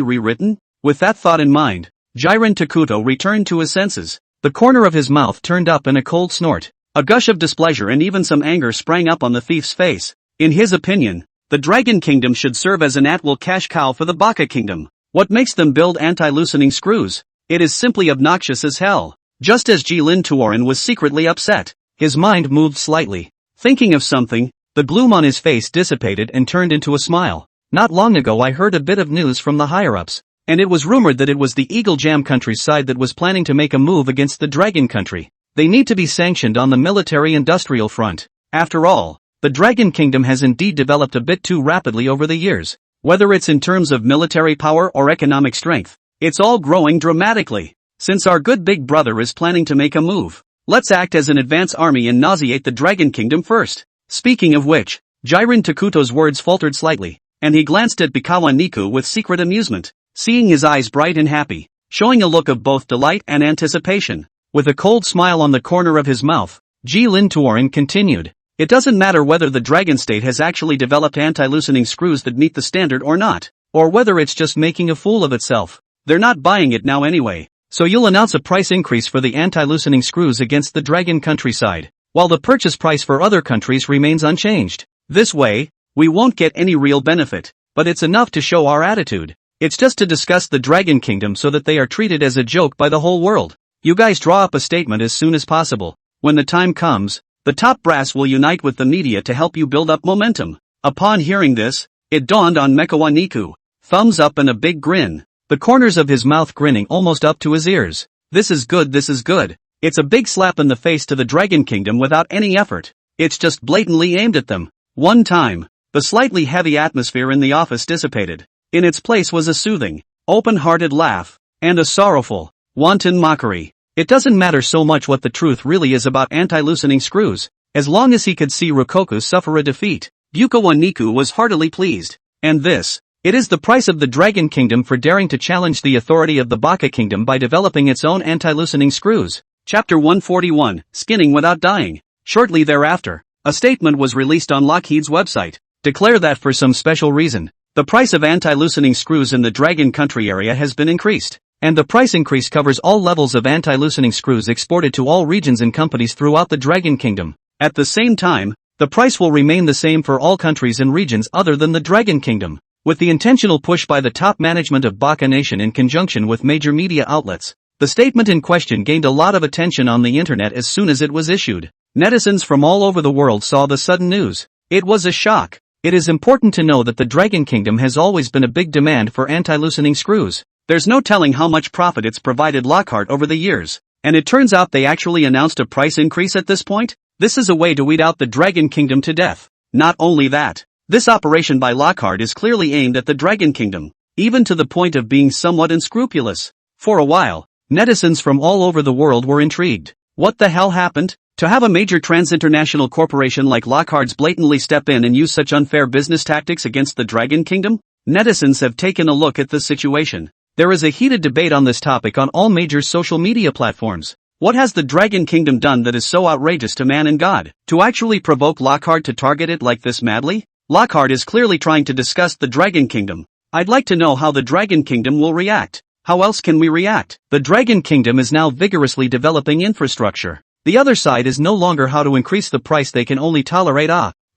rewritten? With that thought in mind, Jiren Takuto returned to his senses. The corner of his mouth turned up in a cold snort. A gush of displeasure and even some anger sprang up on the thief's face. In his opinion, the Dragon Kingdom should serve as an at-will cash cow for the Baka Kingdom. What makes them build anti-loosening screws? It is simply obnoxious as hell. Just as Jilin Tuorin was secretly upset, his mind moved slightly. Thinking of something, the gloom on his face dissipated and turned into a smile. Not long ago I heard a bit of news from the higher-ups, and it was rumored that it was the Eagle Jam country's side that was planning to make a move against the Dragon country. They need to be sanctioned on the military-industrial front. After all, the Dragon Kingdom has indeed developed a bit too rapidly over the years. Whether it's in terms of military power or economic strength, it's all growing dramatically. Since our good big brother is planning to make a move, let's act as an advance army and nauseate the Dragon Kingdom first. Speaking of which, Jiren Takuto's words faltered slightly, and he glanced at Bikawa Niku with secret amusement, seeing his eyes bright and happy, showing a look of both delight and anticipation. With a cold smile on the corner of his mouth, Jilin Tuorin continued. It doesn't matter whether the Dragon State has actually developed anti-loosening screws that meet the standard or not, or whether it's just making a fool of itself. They're not buying it now anyway. So you'll announce a price increase for the anti-loosening screws against the Dragon countryside, while the purchase price for other countries remains unchanged. This way, we won't get any real benefit, but it's enough to show our attitude. It's just to discuss the Dragon Kingdom so that they are treated as a joke by the whole world. You guys draw up a statement as soon as possible. When the time comes, The top brass will unite with the media to help you build up momentum. Upon hearing this, it dawned on Mecha. Thumbs up and a big grin. The corners of his mouth grinning almost up to his ears. This is good, this is good. It's a big slap in the face to the Dragon Kingdom without any effort. It's just blatantly aimed at them. One time, the slightly heavy atmosphere in the office dissipated. In its place was a soothing, open-hearted laugh, and a sorrowful, wanton mockery. It doesn't matter so much what the truth really is about anti-loosening screws, as long as he could see Rokoku suffer a defeat. Niku was heartily pleased. And this, it is the price of the Dragon Kingdom for daring to challenge the authority of the Baka Kingdom by developing its own anti-loosening screws. Chapter 141, Skinning Without Dying. Shortly thereafter, a statement was released on Lockheed's website, declare that for some special reason, the price of anti-loosening screws in the Dragon Country area has been increased, and the price increase covers all levels of anti-loosening screws exported to all regions and companies throughout the Dragon Kingdom. At the same time, the price will remain the same for all countries and regions other than the Dragon Kingdom. With the intentional push by the top management of Baka Nation in conjunction with major media outlets, the statement in question gained a lot of attention on the internet as soon as it was issued. Netizens from all over the world saw the sudden news. It was a shock. It is important to know that the Dragon Kingdom has always been a big demand for anti-loosening screws. There's no telling how much profit it's provided Lockhart over the years. And it turns out they actually announced a price increase at this point? This is a way to weed out the Dragon Kingdom to death. Not only that, this operation by Lockhart is clearly aimed at the Dragon Kingdom, even to the point of being somewhat unscrupulous. For a while, netizens from all over the world were intrigued. What the hell happened? To have a major trans-international corporation like Lockhart's blatantly step in and use such unfair business tactics against the Dragon Kingdom? Netizens have taken a look at this situation. There is a heated debate on this topic on all major social media platforms. What has the Dragon Kingdom done that is so outrageous to man and God, to actually provoke Lockhart to target it like this madly? Lockhart is clearly trying to disgust the Dragon Kingdom. I'd like to know how the Dragon Kingdom will react. How else can we react? The Dragon Kingdom is now vigorously developing infrastructure. The other side is no longer how to increase the price they can only tolerate.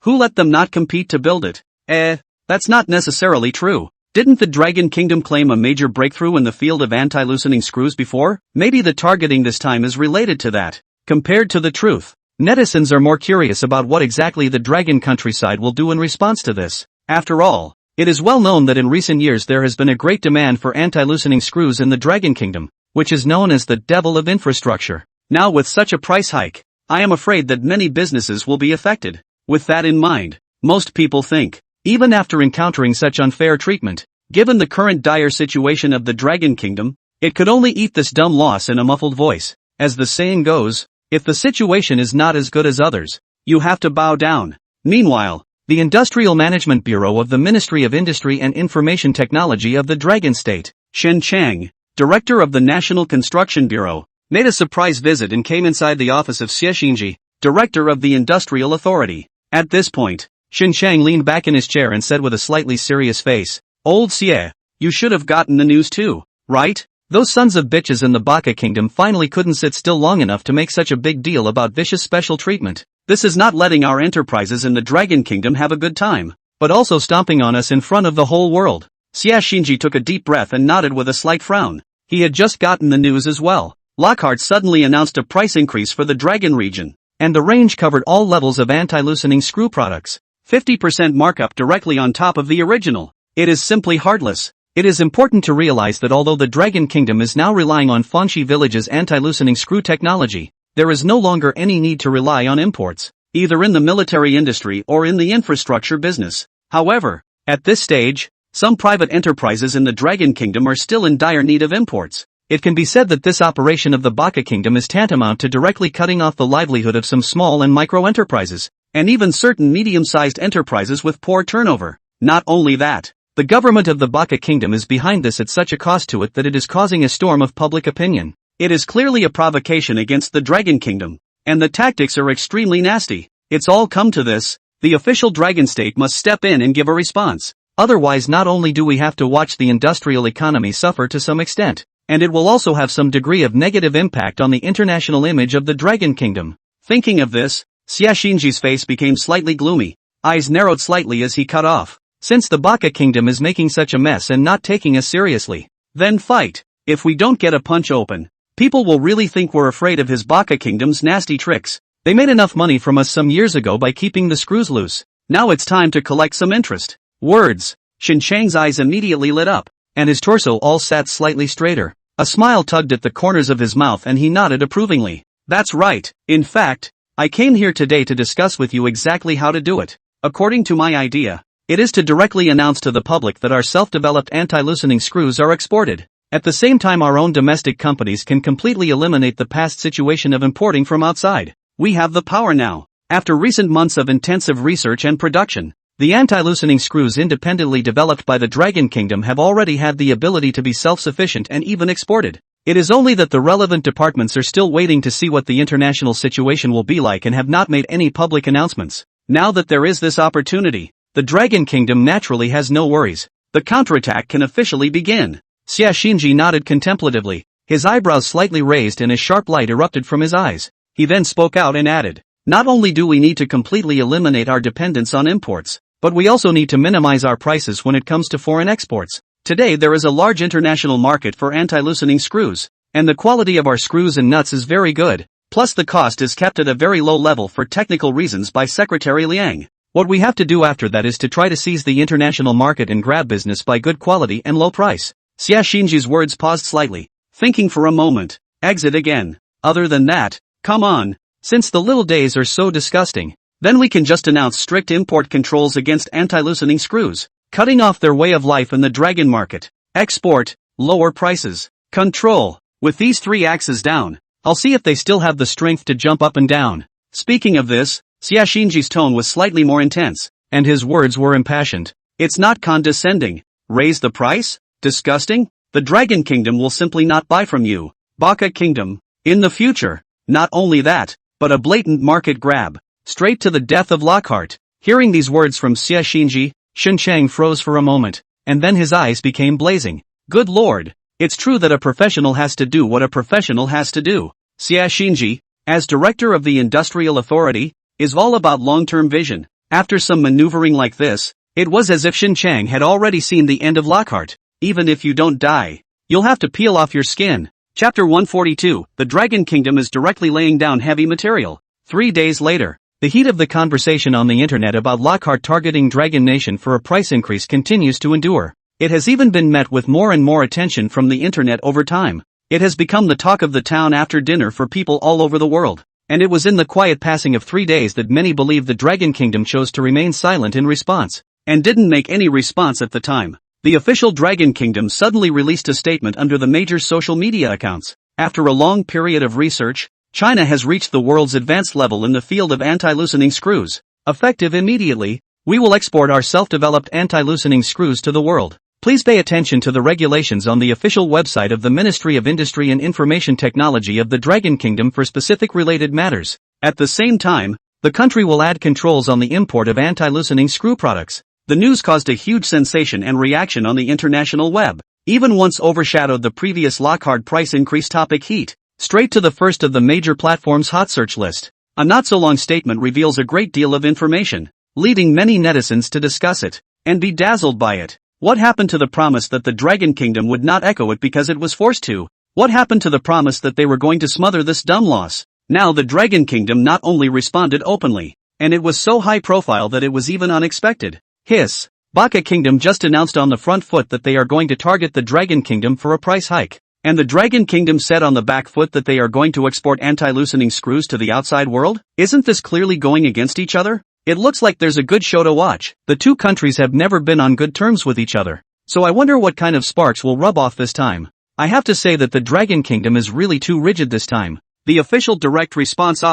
Who let them not compete to build it? That's not necessarily true. Didn't the Dragon Kingdom claim a major breakthrough in the field of anti-loosening screws before? Maybe the targeting this time is related to that. Compared to the truth, netizens are more curious about what exactly the Dragon countryside will do in response to this. After all, it is well known that in recent years there has been a great demand for anti-loosening screws in the Dragon Kingdom, which is known as the devil of infrastructure. Now with such a price hike, I am afraid that many businesses will be affected. With that in mind, most people think, even after encountering such unfair treatment, given the current dire situation of the Dragon Kingdom, it could only eat this dumb loss in a muffled voice. As the saying goes, if the situation is not as good as others, you have to bow down. Meanwhile, the Industrial Management Bureau of the Ministry of Industry and Information Technology of the Dragon State, Shen Chang, director of the National Construction Bureau, made a surprise visit and came inside the office of Xie Xinji, director of the Industrial Authority. At this point, Shen Chang leaned back in his chair and said with a slightly serious face, "Old Xie, you should have gotten the news too, right? Those sons of bitches in the Baka Kingdom finally couldn't sit still long enough to make such a big deal about vicious special treatment. This is not letting our enterprises in the Dragon Kingdom have a good time, but also stomping on us in front of the whole world." Xie Xinji took a deep breath and nodded with a slight frown. He had just gotten the news as well. Lockhart suddenly announced a price increase for the Dragon region, and the range covered all levels of anti-loosening screw products. 50% markup directly on top of the original. It is simply heartless. It is important to realize that although the Dragon Kingdom is now relying on Fanxi Village's anti-loosening screw technology, there is no longer any need to rely on imports, either in the military industry or in the infrastructure business. However, at this stage, some private enterprises in the Dragon Kingdom are still in dire need of imports. It can be said that this operation of the Baka Kingdom is tantamount to directly cutting off the livelihood of some small and micro enterprises, and even certain medium-sized enterprises with poor turnover. Not only that, the government of the Baka Kingdom is behind this at such a cost to it that it is causing a storm of public opinion. It is clearly a provocation against the Dragon Kingdom, and the tactics are extremely nasty. It's all come to this, the official Dragon State must step in and give a response. Otherwise, not only do we have to watch the industrial economy suffer to some extent, and it will also have some degree of negative impact on the international image of the Dragon Kingdom. Thinking of this, Xie Xinji's face became slightly gloomy, eyes narrowed slightly as he cut off. Since the Baka Kingdom is making such a mess and not taking us seriously, then fight. If we don't get a punch open, people will really think we're afraid of his Baka Kingdom's nasty tricks. They made enough money from us some years ago by keeping the screws loose. Now it's time to collect some interest. Words. Shen Chang's eyes immediately lit up, and his torso all sat slightly straighter. A smile tugged at the corners of his mouth and he nodded approvingly. That's right. In fact, I came here today to discuss with you exactly how to do it. According to my idea, it is to directly announce to the public that our self-developed anti-loosening screws are exported. At the same time, our own domestic companies can completely eliminate the past situation of importing from outside. We have the power now. After recent months of intensive research and production, the anti-loosening screws independently developed by the Dragon Kingdom have already had the ability to be self-sufficient and even exported. It is only that the relevant departments are still waiting to see what the international situation will be like and have not made any public announcements. Now that there is this opportunity, the Dragon Kingdom naturally has no worries. The counterattack can officially begin. Xia Xinji nodded contemplatively, his eyebrows slightly raised and a sharp light erupted from his eyes. He then spoke out and added, not only do we need to completely eliminate our dependence on imports, but we also need to minimize our prices when it comes to foreign exports. Today there is a large international market for anti-loosening screws, and the quality of our screws and nuts is very good, plus the cost is kept at a very low level for technical reasons by Secretary Liang. What we have to do after that is to try to seize the international market and grab business by good quality and low price. Xia Xinji's words paused slightly, thinking for a moment. Exit again. Other than that, come on, since the little days are so disgusting, then we can just announce strict import controls against anti-loosening screws, cutting off their way of life in the dragon market. Export, lower prices, control. With these three axes down, I'll see if they still have the strength to jump up and down. Speaking of this, Xia Xinji's tone was slightly more intense, and his words were impassioned. It's not condescending. Raise the price? Disgusting? The Dragon Kingdom will simply not buy from you. Baka Kingdom. In the future. Not only that, but a blatant market grab. Straight to the death of Lockhart. Hearing these words from Xia Xinji, Shen Chang froze for a moment, and then his eyes became blazing. Good lord. It's true that a professional has to do what a professional has to do. Xia Xinji, as director of the Industrial Authority, is all about long-term vision. After some maneuvering like this, it was as if Shen Chang had already seen the end of Lockhart. Even if you don't die, you'll have to peel off your skin. Chapter 142, The Dragon Kingdom is directly laying down heavy material. 3 days later, the heat of the conversation on the internet about Lockhart targeting Dragon Nation for a price increase continues to endure. It has even been met with more and more attention from the internet over time. It has become the talk of the town after dinner for people all over the world. And it was in the quiet passing of 3 days that many believe the Dragon Kingdom chose to remain silent in response, and didn't make any response at the time. The official Dragon Kingdom suddenly released a statement under the major social media accounts. After a long period of research, China has reached the world's advanced level in the field of anti-loosening screws. Effective immediately, we will export our self-developed anti-loosening screws to the world. Please pay attention to the regulations on the official website of the Ministry of Industry and Information Technology of the Dragon Kingdom for specific related matters. At the same time, the country will add controls on the import of anti-loosening screw products. The news caused a huge sensation and reaction on the international web, even once overshadowed the previous Lockhart price increase topic heat. Straight to the first of the major platforms' hot search list. A not-so-long statement reveals a great deal of information, leading many netizens to discuss it, and be dazzled by it. What happened to the promise that the Dragon Kingdom would not echo it because it was forced to? What happened to the promise that they were going to smother this dumb loss? Now the Dragon Kingdom not only responded openly, and it was so high profile that it was even unexpected. Hiss. Baka Kingdom just announced on the front foot that they are going to target the Dragon Kingdom for a price hike. And the Dragon Kingdom said on the back foot that they are going to export anti-loosening screws to the outside world? Isn't this clearly going against each other? It looks like there's a good show to watch. The two countries have never been on good terms with each other. So I wonder what kind of sparks will rub off this time. I have to say that the Dragon Kingdom is really too rigid this time. The official direct response: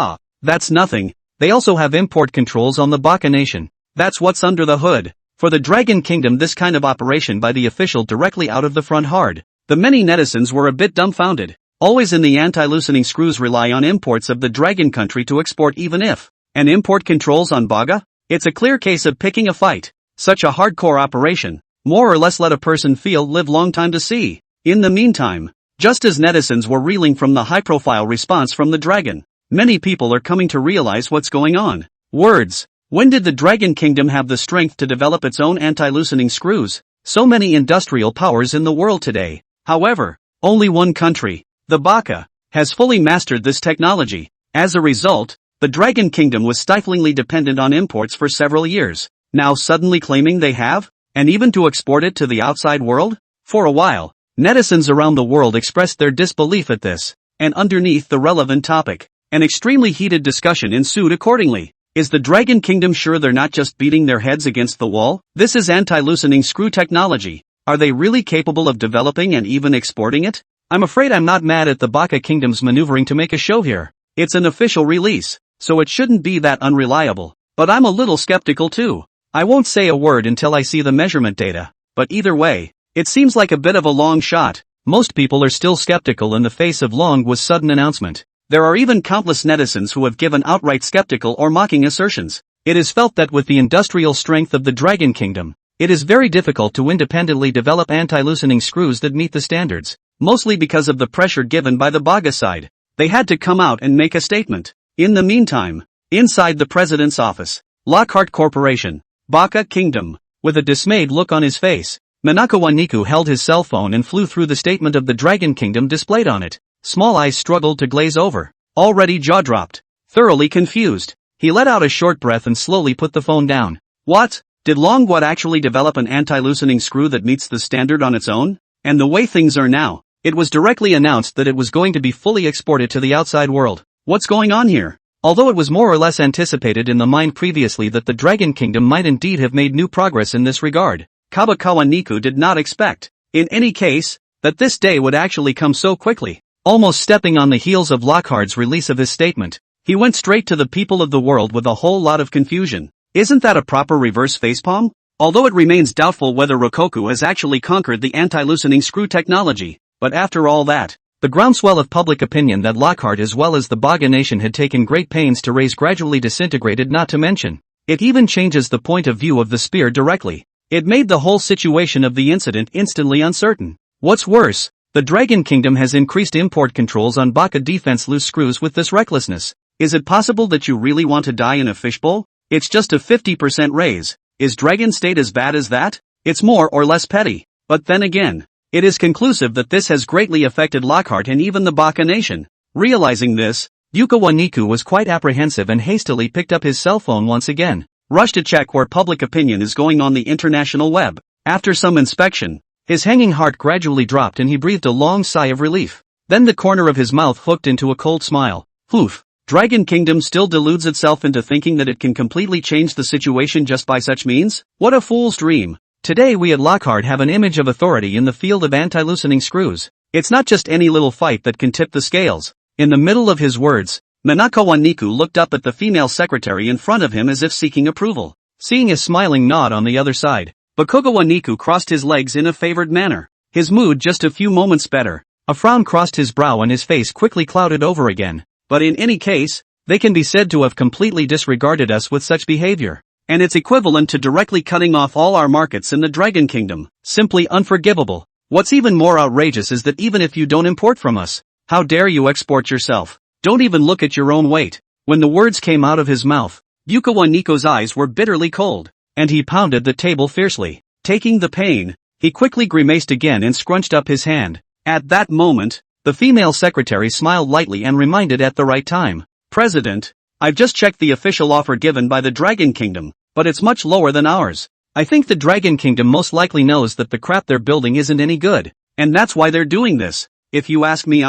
that's nothing. They also have import controls on the Baka Nation. That's what's under the hood. For the Dragon Kingdom, this kind of operation by the official directly out of the front hard. The many netizens were a bit dumbfounded. Always in the anti-loosening screws rely on imports of the Dragon country to export even if. And import controls on Baga? It's a clear case of picking a fight. Such a hardcore operation. More or less let a person feel live long time to see. In the meantime, just as netizens were reeling from the high-profile response from the Dragon, many people are coming to realize what's going on. Words. When did the Dragon Kingdom have the strength to develop its own anti-loosening screws? So many industrial powers in the world today. However, only one country, the Baka, has fully mastered this technology. As a result, The Dragon Kingdom was stiflingly dependent on imports for several years, now suddenly claiming they have, and even to export it to the outside world? For a while, netizens around the world expressed their disbelief at this, and underneath the relevant topic, an extremely heated discussion ensued accordingly. Is the Dragon Kingdom sure they're not just beating their heads against the wall? This is anti-loosening screw technology. Are they really capable of developing and even exporting it? I'm afraid I'm not mad at the Baka Kingdom's maneuvering to make a show here. It's an official release, so it shouldn't be that unreliable. But I'm a little skeptical too. I won't say a word until I see the measurement data. But either way, it seems like a bit of a long shot. Most people are still skeptical in the face of Long's sudden announcement. There are even countless netizens who have given outright skeptical or mocking assertions. It is felt that with the industrial strength of the Dragon Kingdom, it is very difficult to independently develop anti-loosening screws that meet the standards, mostly because of the pressure given by the Baga side. They had to come out and make a statement. In the meantime, inside the president's office, Lockhart Corporation, Baka Kingdom, with a dismayed look on his face, Manhwaedit held his cell phone and flew through the statement of the Dragon Kingdom displayed on it. Small eyes struggled to glaze over. Already jaw-dropped. Thoroughly confused. He let out a short breath and slowly put the phone down. What? Did Longwood actually develop an anti-loosening screw that meets the standard on its own? And the way things are now, it was directly announced that it was going to be fully exported to the outside world. What's going on here? Although it was more or less anticipated in the mind previously that the Dragon Kingdom might indeed have made new progress in this regard, Kabakawa Niku did not expect, in any case, that this day would actually come so quickly. Almost stepping on the heels of Lockhart's release of his statement, he went straight to the people of the world with a whole lot of confusion. Isn't that a proper reverse facepalm? Although it remains doubtful whether Rokoku has actually conquered the anti-loosening screw technology, but after all that, the groundswell of public opinion that Lockhart as well as the Baga nation had taken great pains to raise gradually disintegrated, not to mention, it even changes the point of view of the spear directly. It made the whole situation of the incident instantly uncertain. What's worse, the Dragon Kingdom has increased import controls on Baka defense loose screws with this recklessness. Is it possible that you really want to die in a fishbowl? It's just a 50% raise. Is Dragon State as bad as that? It's more or less petty. But then again, it is conclusive that this has greatly affected Lockhart and even the Baka nation. Realizing this, Yukawa Niku was quite apprehensive and hastily picked up his cell phone once again, rushed to check where public opinion is going on the international web. After some inspection, his hanging heart gradually dropped and he breathed a long sigh of relief. Then the corner of his mouth hooked into a cold smile. Oof. Dragon Kingdom still deludes itself into thinking that it can completely change the situation just by such means? What a fool's dream. Today we at Lockhart have an image of authority in the field of anti-loosening screws. It's not just any little fight that can tip the scales. In the middle of his words, Manhwaedit Niku looked up at the female secretary in front of him as if seeking approval. Seeing a smiling nod on the other side, Bakugawa Niku crossed his legs in a favored manner. His mood just a few moments better. A frown crossed his brow and his face quickly clouded over again. But in any case, they can be said to have completely disregarded us with such behavior. And it's equivalent to directly cutting off all our markets in the Dragon Kingdom. Simply unforgivable. What's even more outrageous is that even if you don't import from us, how dare you export yourself? Don't even look at your own weight. When the words came out of his mouth, Yukawa Niko's eyes were bitterly cold. And he pounded the table fiercely. Taking the pain, he quickly grimaced again and scrunched up his hand. At that moment, the female secretary smiled lightly and reminded at the right time. President, I've just checked the official offer given by the Dragon Kingdom, but it's much lower than ours. I think the Dragon Kingdom most likely knows that the crap they're building isn't any good, and that's why they're doing this. If you ask me,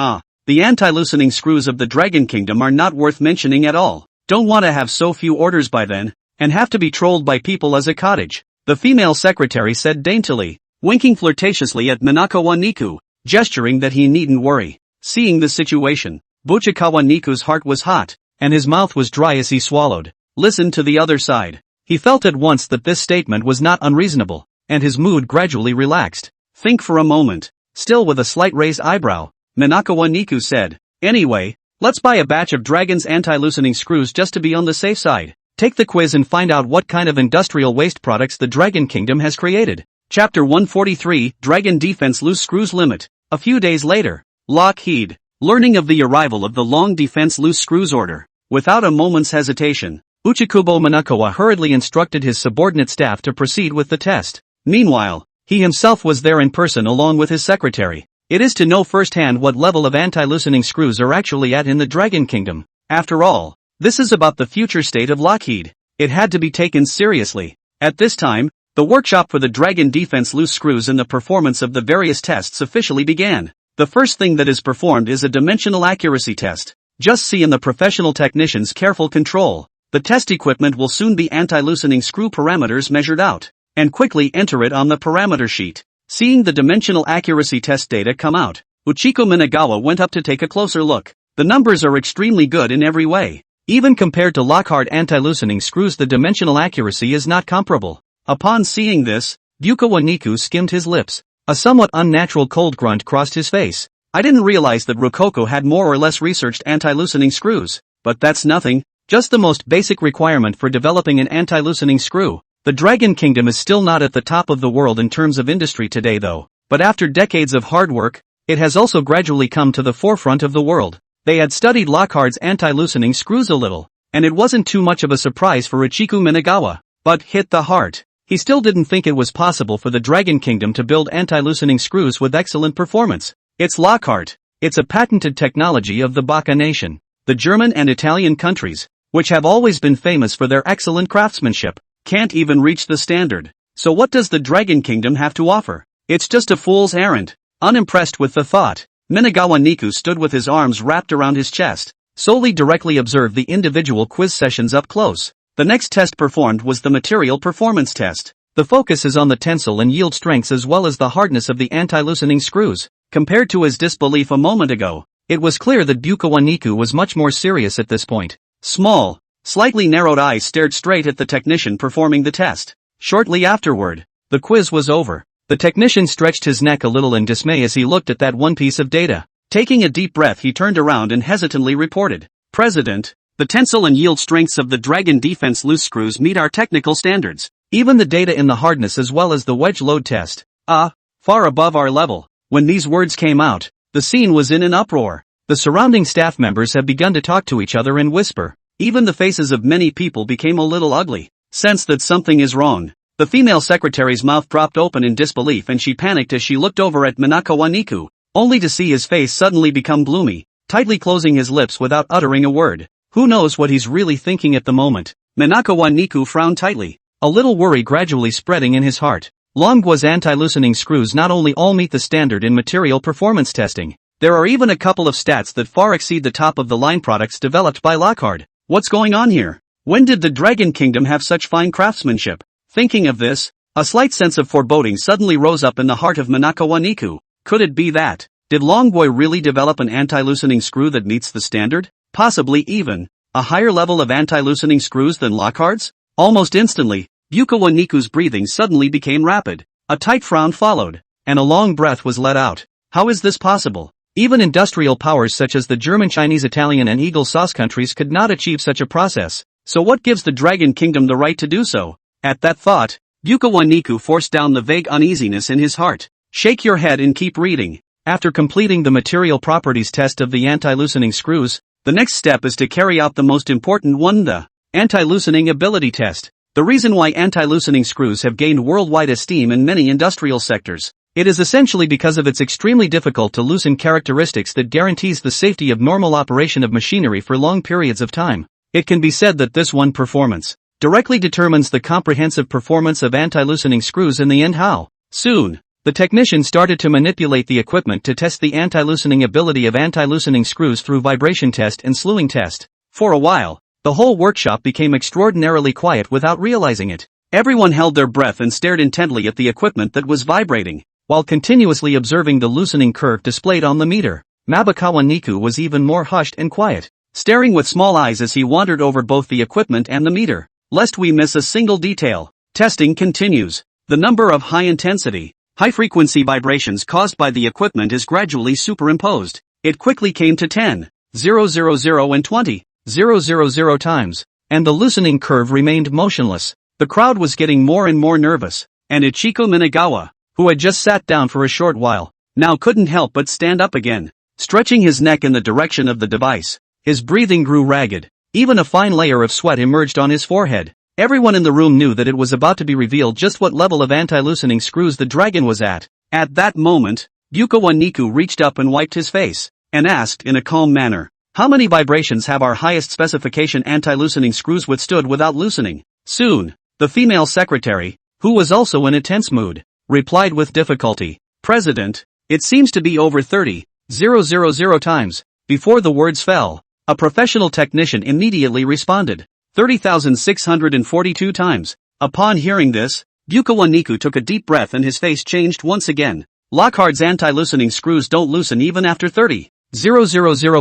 the anti-loosening screws of the Dragon Kingdom are not worth mentioning at all. Don't want to have so few orders by then, and have to be trolled by people as a cottage, the female secretary said daintily, winking flirtatiously at Manhwaedit Niku, gesturing that he needn't worry. Seeing the situation, Buchikawa Niku's heart was hot, and his mouth was dry as he swallowed. Listen to the other side. He felt at once that this statement was not unreasonable, and his mood gradually relaxed. Think for a moment. Still with a slight raised eyebrow, Manhwaedit Niku said, anyway, let's buy a batch of Dragon's anti-loosening screws just to be on the safe side. Take the quiz and find out what kind of industrial waste products the Dragon Kingdom has created. Chapter 143, Dragon Defense Loose Screws Limit. A few days later, Lockheed, learning of the arrival of the Long Defense Loose Screws order, without a moment's hesitation, Uchikubo Manakawa hurriedly instructed his subordinate staff to proceed with the test. Meanwhile, he himself was there in person along with his secretary. It is to know firsthand what level of anti-loosening screws are actually at in the Dragon Kingdom. After all, This is about the future state of Lockheed. It had to be taken seriously. At this time, the workshop for the Dragon Defense loose screws and the performance of the various tests officially began. The first thing that is performed is a dimensional accuracy test. Just see in the professional technician's careful control. The test equipment will soon be anti-loosening screw parameters measured out, and quickly enter it on the parameter sheet. Seeing the dimensional accuracy test data come out, Uchiko Minagawa went up to take a closer look. The numbers are extremely good in every way. Even compared to Lockhart anti-loosening screws, the dimensional accuracy is not comparable. Upon seeing this, Bukawa Niku skimmed his lips. A somewhat unnatural cold grunt crossed his face. I didn't realize that Rokoko had more or less researched anti-loosening screws, but that's nothing. Just the most basic requirement for developing an anti-loosening screw. The Dragon Kingdom is still not at the top of the world in terms of industry today though, but after decades of hard work, it has also gradually come to the forefront of the world. They had studied Lockhart's anti-loosening screws a little, and it wasn't too much of a surprise for Ichiku Minagawa, but hit the heart. He still didn't think it was possible for the Dragon Kingdom to build anti-loosening screws with excellent performance. It's Lockhart. It's a patented technology of the Baka nation. The German and Italian countries, which have always been famous for their excellent craftsmanship, can't even reach the standard. So what does the Dragon Kingdom have to offer? It's just a fool's errand. Unimpressed with the thought, Minagawa Niku stood with his arms wrapped around his chest, solely directly observed the individual quiz sessions up close. The next test performed was the material performance test. The focus is on the tensile and yield strengths as well as the hardness of the anti-loosening screws. Compared to his disbelief a moment ago, it was clear that Bukawa Niku was much more serious at this point. Small, slightly narrowed eyes stared straight at the technician performing the test. Shortly afterward, the quiz was over. The technician stretched his neck a little in dismay as he looked at that one piece of data. Taking a deep breath, he turned around and hesitantly reported, "President, the tensile and yield strengths of the Dragon Defense loose screws meet our technical standards. Even the data in the hardness as well as the wedge load test, far above our level." When these words came out, the scene was in an uproar. The surrounding staff members have begun to talk to each other and whisper. Even the faces of many people became a little ugly. Sense that something is wrong. The female secretary's mouth dropped open in disbelief and she panicked as she looked over at Minagawa Niku, only to see his face suddenly become gloomy, tightly closing his lips without uttering a word. Who knows what he's really thinking at the moment? Minagawa Niku frowned tightly, a little worry gradually spreading in his heart. Longgua's anti-loosening screws not only all meet the standard in material performance testing, there are even a couple of stats that far exceed the top-of-the-line products developed by Lockhart. What's going on here? When did the Dragon Kingdom have such fine craftsmanship? Thinking of this, a slight sense of foreboding suddenly rose up in the heart of Minagawa Niku. Could it be that? Did Longboy really develop an anti-loosening screw that meets the standard? Possibly even a higher level of anti-loosening screws than Lockhart's? Almost instantly, Bukawa Niku's breathing suddenly became rapid. A tight frown followed, and a long breath was let out. How is this possible? Even industrial powers such as the German, Chinese, Italian and Eagle Sauce countries could not achieve such a process. So what gives the Dragon Kingdom the right to do so? At that thought, Bukawa Niku forced down the vague uneasiness in his heart. Shake your head and keep reading. After completing the material properties test of the anti-loosening screws, the next step is to carry out the most important one, the anti-loosening ability test. The reason why anti-loosening screws have gained worldwide esteem in many industrial sectors. It is essentially because of its extremely difficult to loosen characteristics that guarantees the safety of normal operation of machinery for long periods of time. It can be said that this one performance directly determines the comprehensive performance of anti-loosening screws in the end. How? Soon, the technician started to manipulate the equipment to test the anti-loosening ability of anti-loosening screws through vibration test and slewing test. For a while, the whole workshop became extraordinarily quiet without realizing it. Everyone held their breath and stared intently at the equipment that was vibrating, while continuously observing the loosening curve displayed on the meter. Mabakawa Niku was even more hushed and quiet, staring with small eyes as he wandered over both the equipment and the meter. Lest we miss a single detail. Testing continues. The number of high-intensity, high-frequency vibrations caused by the equipment is gradually superimposed. It quickly came to 10, 000 and 20, 000 times, and the loosening curve remained motionless. The crowd was getting more and more nervous, and Ichiko Minagawa, who had just sat down for a short while, now couldn't help but stand up again, stretching his neck in the direction of the device. His breathing grew ragged. Even a fine layer of sweat emerged on his forehead. Everyone in the room knew that it was about to be revealed just what level of anti-loosening screws the dragon was at. At that moment, Bukawa Niku reached up and wiped his face, and asked in a calm manner, How many vibrations have our highest specification anti-loosening screws withstood without loosening? Soon, the female secretary, who was also in a tense mood, replied with difficulty, President, it seems to be over 30,000 times. Before the words fell, a professional technician immediately responded, 30,642 times. Upon hearing this, Bukawa Niku took a deep breath and his face changed once again. Lockhart's anti-loosening screws don't loosen even after 30,000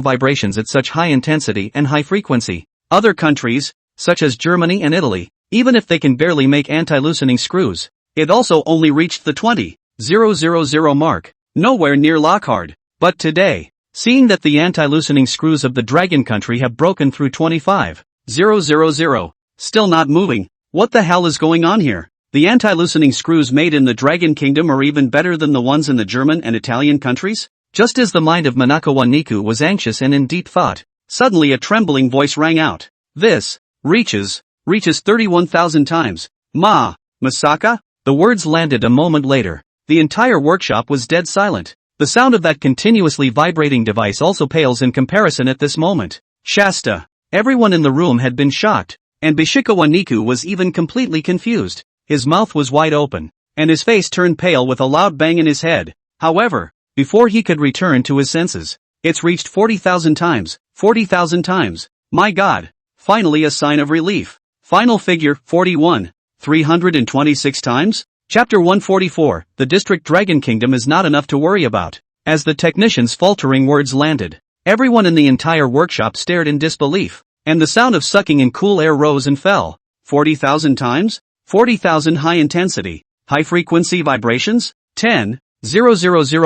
vibrations at such high intensity and high frequency. Other countries, such as Germany and Italy, even if they can barely make anti-loosening screws, it also only reached the 20,000 mark, nowhere near Lockhart. But today, seeing that the anti-loosening screws of the Dragon Country have broken through 25,000, still not moving, what the hell is going on here? The anti-loosening screws made in the Dragon Kingdom are even better than the ones in the German and Italian countries? Just as the mind of Manhwa Niku was anxious and in deep thought, suddenly a trembling voice rang out. This reaches 31,000 times. Masaka? The words landed a moment later. The entire workshop was dead silent. The sound of that continuously vibrating device also pales in comparison at this moment. Shasta. Everyone in the room had been shocked, and Bishikawa Niku was even completely confused. His mouth was wide open, and his face turned pale with a loud bang in his head. However, before he could return to his senses, it's reached 40,000 times. 40,000 times. My God. Finally a sign of relief. Final figure, 41,326 times? Chapter 144, the District Dragon Kingdom is not enough to worry about. As the technician's faltering words landed, everyone in the entire workshop stared in disbelief, and the sound of sucking in cool air rose and fell. 40,000 times? 40,000 high-intensity, high-frequency vibrations? 10,000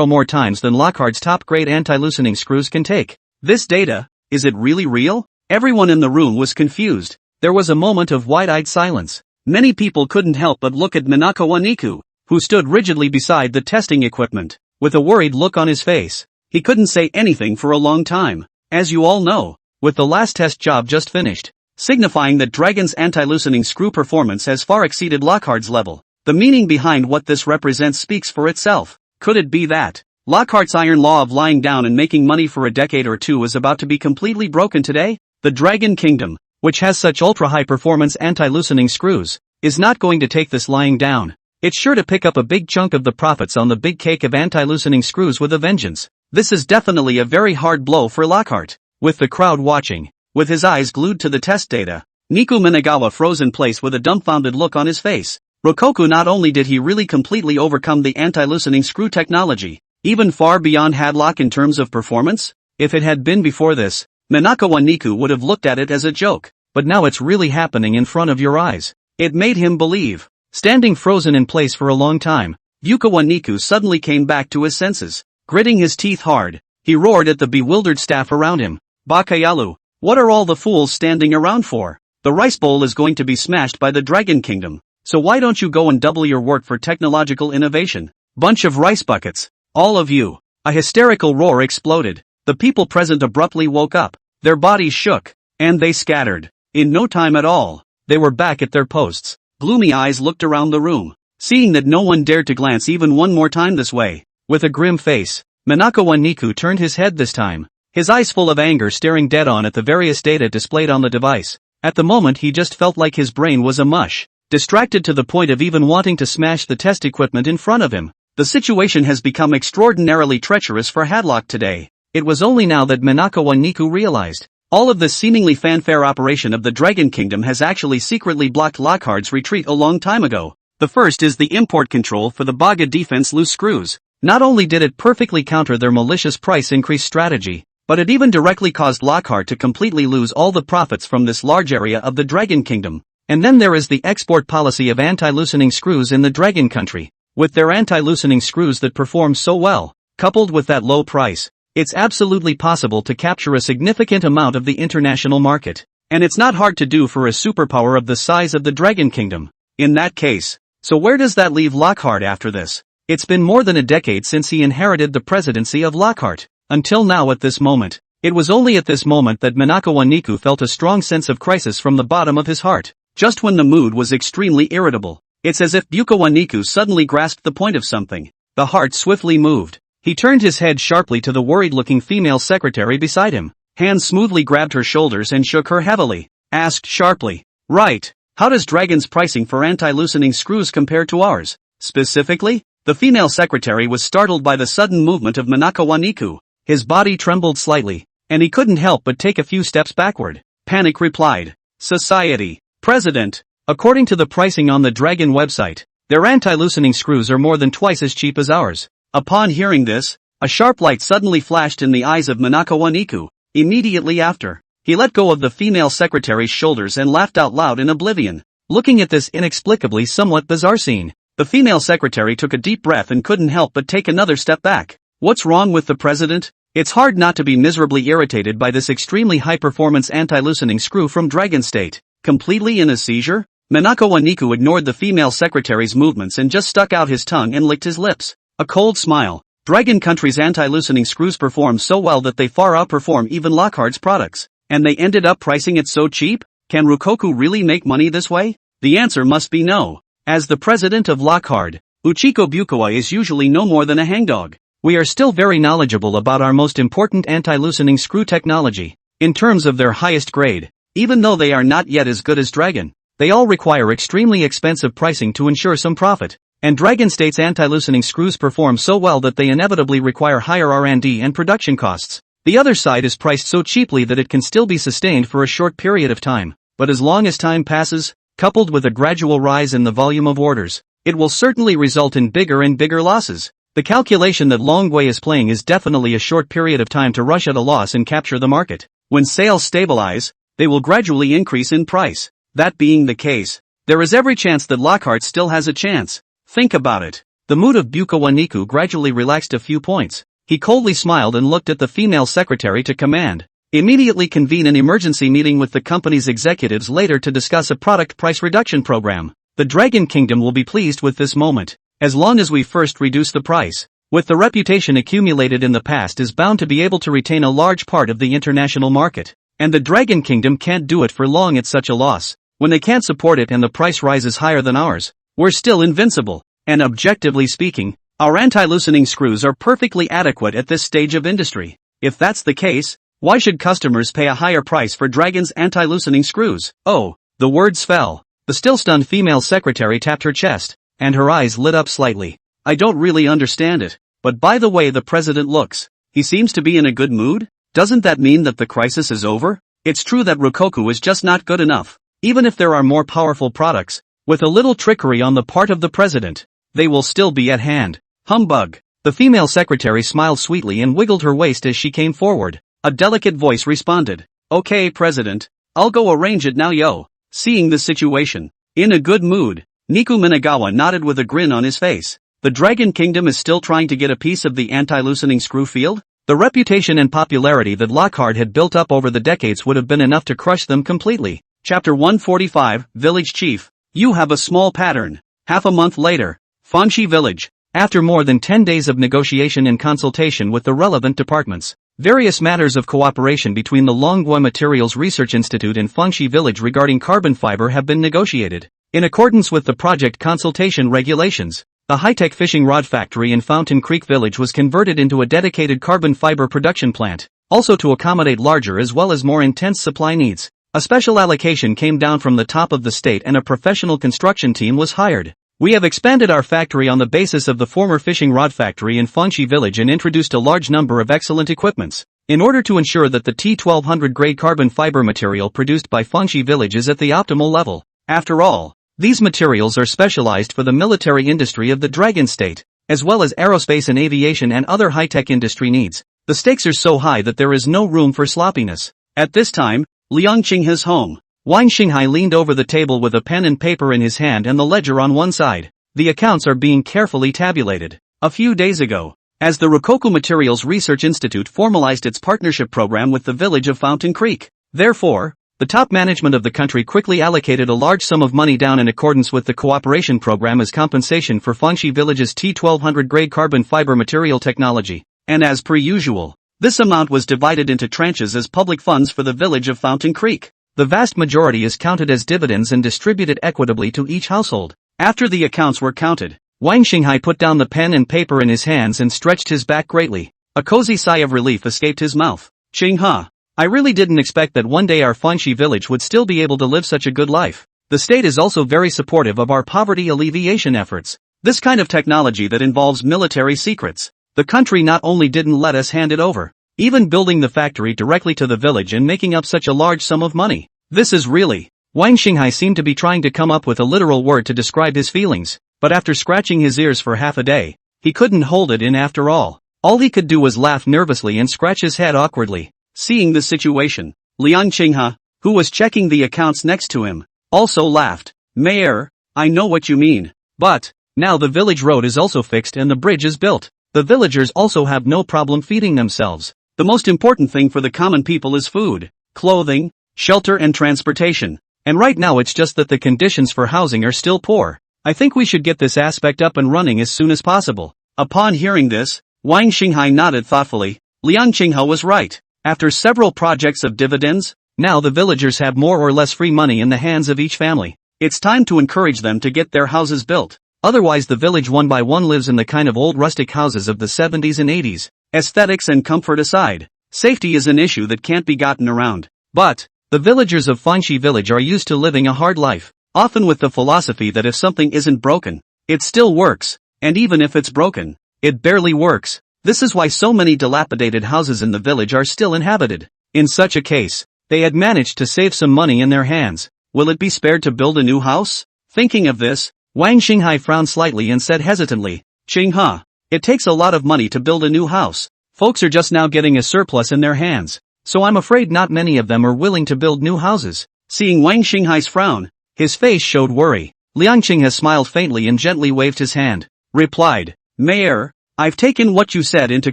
more times than Lockhart's top-grade anti-loosening screws can take. This data, is it really real? Everyone in the room was confused. There was a moment of wide-eyed silence. Many people couldn't help but look at Manhwa Niku, who stood rigidly beside the testing equipment, with a worried look on his face. He couldn't say anything for a long time, as you all know, with the last test job just finished, signifying that Dragon's anti-loosening screw performance has far exceeded Lockhart's level. The meaning behind what this represents speaks for itself. Could it be that Lockhart's iron law of lying down and making money for a decade or two is about to be completely broken today? The Dragon Kingdom, which has such ultra-high performance anti-loosening screws, is not going to take this lying down. It's sure to pick up a big chunk of the profits on the big cake of anti-loosening screws with a vengeance. This is definitely a very hard blow for Lockhart. With the crowd watching, with his eyes glued to the test data, Niku Minagawa froze in place with a dumbfounded look on his face. Rokoku, not only did he really completely overcome the anti-loosening screw technology, even far beyond Hadlock in terms of performance? If it had been before this, Manhwa Niku would have looked at it as a joke, but now it's really happening in front of your eyes. It made him believe. Standing frozen in place for a long time, Bukawa Niku suddenly came back to his senses. Gritting his teeth hard, he roared at the bewildered staff around him. Bakayalu, what are all the fools standing around for? The rice bowl is going to be smashed by the Dragon Kingdom, so why don't you go and double your work for technological innovation? Bunch of rice buckets, all of you. A hysterical roar exploded. The people present abruptly woke up, their bodies shook, and they scattered. In no time at all, they were back at their posts. Gloomy eyes looked around the room, seeing that no one dared to glance even one more time this way. With a grim face, Manhwa Niku turned his head this time, his eyes full of anger staring dead on at the various data displayed on the device. At the moment he just felt like his brain was a mush, distracted to the point of even wanting to smash the test equipment in front of him. The situation has become extraordinarily treacherous for Hadlock today. It was only now that Manhwa Niku realized, all of this seemingly fanfare operation of the Dragon Kingdom has actually secretly blocked Lockhart's retreat a long time ago. The first is the import control for the Baga defense loose screws. Not only did it perfectly counter their malicious price increase strategy, but it even directly caused Lockhart to completely lose all the profits from this large area of the Dragon Kingdom. And then there is the export policy of anti-loosening screws in the Dragon Country. With their anti-loosening screws that perform so well, coupled with that low price, it's absolutely possible to capture a significant amount of the international market. And it's not hard to do for a superpower of the size of the Dragon Kingdom. In that case, so where does that leave Lockhart after this? It's been more than a decade since he inherited the presidency of Lockhart. Until now at this moment, it was only at this moment that Manhwa Niku felt a strong sense of crisis from the bottom of his heart. Just when the mood was extremely irritable, it's as if Bukawa Niku suddenly grasped the point of something. The heart swiftly moved. He turned his head sharply to the worried-looking female secretary beside him. Hand smoothly grabbed her shoulders and shook her heavily. Asked sharply. Right. How does Dragon's pricing for anti-loosening screws compare to ours? Specifically? The female secretary was startled by the sudden movement of Manhwaedit. His body trembled slightly, and he couldn't help but take a few steps backward. Panic replied. Society. President. According to the pricing on the Dragon website, their anti-loosening screws are more than twice as cheap as ours. Upon hearing this, a sharp light suddenly flashed in the eyes of Manhwaedit. Immediately after, he let go of the female secretary's shoulders and laughed out loud in oblivion. Looking at this inexplicably somewhat bizarre scene, the female secretary took a deep breath and couldn't help but take another step back. What's wrong with the president? It's hard not to be miserably irritated by this extremely high-performance anti-loosening screw from Dragon State. Completely in a seizure? Manhwaedit ignored the female secretary's movements and just stuck out his tongue and licked his lips. A cold smile. Dragon Country's anti-loosening screws perform so well that they far outperform even Lockhart's products. And they ended up pricing it so cheap? Can Rokkoku really make money this way? The answer must be no. As the president of Lockhart, Uchiko Bukawa is usually no more than a hangdog. We are still very knowledgeable about our most important anti-loosening screw technology. In terms of their highest grade, even though they are not yet as good as Dragon, they all require extremely expensive pricing to ensure some profit. And Dragon State's anti-loosening screws perform so well that they inevitably require higher R&D and production costs. The other side is priced so cheaply that it can still be sustained for a short period of time, but as long as time passes, coupled with a gradual rise in the volume of orders, it will certainly result in bigger and bigger losses. The calculation that Longwei is playing is definitely a short period of time to rush at a loss and capture the market. When sales stabilize, they will gradually increase in price. That being the case, there is every chance that Lockhart still has a chance. Think about it. The mood of Bukawa gradually relaxed a few points. He coldly smiled and looked at the female secretary to command. Immediately convene an emergency meeting with the company's executives later to discuss a product price reduction program. The Dragon Kingdom will be pleased with this moment, as long as we first reduce the price. With the reputation accumulated in the past is bound to be able to retain a large part of the international market. And the Dragon Kingdom can't do it for long at such a loss. When they can't support it and the price rises higher than ours, we're still invincible. And objectively speaking, our anti-loosening screws are perfectly adequate at this stage of industry. If that's the case, why should customers pay a higher price for Dragon's anti-loosening screws? Oh, the words fell. The still stunned female secretary tapped her chest, and her eyes lit up slightly. I don't really understand it, but by the way the president looks, he seems to be in a good mood? Doesn't that mean that the crisis is over? It's true that Rokkoku is just not good enough. Even if there are more powerful products, with a little trickery on the part of the president, they will still be at hand. Humbug. The female secretary smiled sweetly and wiggled her waist as she came forward. A delicate voice responded. Okay, President. I'll go arrange it now, yo. Seeing the situation, in a good mood, Niku Minagawa nodded with a grin on his face. The Dragon Kingdom is still trying to get a piece of the anti-loosening screw field? The reputation and popularity that Lockhart had built up over the decades would have been enough to crush them completely. Chapter 145, Village Chief. You have a small pattern. Half a month later, Fangshi Village. After more than 10 days of negotiation and consultation with the relevant departments, various matters of cooperation between the Longguo Materials Research Institute and Fangshi Village regarding carbon fiber have been negotiated. In accordance with the project consultation regulations, the high-tech fishing rod factory in Fountain Creek Village was converted into a dedicated carbon fiber production plant, also to accommodate larger as well as more intense supply needs. A special allocation came down from the top of the state and a professional construction team was hired. We have expanded our factory on the basis of the former fishing rod factory in Fangshi Village and introduced a large number of excellent equipments, in order to ensure that the T1200 grade carbon fiber material produced by Fangshi Village is at the optimal level. After all, these materials are specialized for the military industry of the Dragon State, as well as aerospace and aviation and other high-tech industry needs. The stakes are so high that there is no room for sloppiness. At this time, Liang Qinghe's home. Wang Xinghai leaned over the table with a pen and paper in his hand and the ledger on one side. The accounts are being carefully tabulated. A few days ago, as the Rokkoku Materials Research Institute formalized its partnership program with the village of Fountain Creek. Therefore, the top management of the country quickly allocated a large sum of money down in accordance with the cooperation program as compensation for Fangshi Village's T1200 grade carbon fiber material technology. And as per usual, this amount was divided into tranches as public funds for the village of Fountain Creek. The vast majority is counted as dividends and distributed equitably to each household. After the accounts were counted, Wang Xinghai put down the pen and paper in his hands and stretched his back greatly. A cozy sigh of relief escaped his mouth. Xinghe, I really didn't expect that one day our Fanxi village would still be able to live such a good life. The state is also very supportive of our poverty alleviation efforts. This kind of technology that involves military secrets. The country not only didn't let us hand it over, even building the factory directly to the village and making up such a large sum of money. This is really... Wang Xinghai seemed to be trying to come up with a literal word to describe his feelings, but after scratching his ears for half a day, he couldn't hold it in after all. All he could do was laugh nervously and scratch his head awkwardly. Seeing the situation, Liang Qinghe, who was checking the accounts next to him, also laughed. Mayor, I know what you mean. But, now the village road is also fixed and the bridge is built. The villagers also have no problem feeding themselves. The most important thing for the common people is food, clothing, shelter and transportation. And right now it's just that the conditions for housing are still poor. I think we should get this aspect up and running as soon as possible. Upon hearing this, Wang Xinghai nodded thoughtfully. Liang Qinghe was right. After several projects of dividends, now the villagers have more or less free money in the hands of each family. It's time to encourage them to get their houses built. Otherwise the village one by one lives in the kind of old rustic houses of the 70s and 80s. Aesthetics and comfort aside, safety is an issue that can't be gotten around. But, the villagers of Fanxi village are used to living a hard life, often with the philosophy that if something isn't broken, it still works, and even if it's broken, it barely works. This is why so many dilapidated houses in the village are still inhabited. In such a case, they had managed to save some money in their hands. Will it be spared to build a new house? Thinking of this, Wang Xinghai frowned slightly and said hesitantly, Qinghe, it takes a lot of money to build a new house. Folks are just now getting a surplus in their hands, so I'm afraid not many of them are willing to build new houses. Seeing Wang Xinghai's frown, his face showed worry. Liang Qinghe smiled faintly and gently waved his hand. Replied, Mayor, I've taken what you said into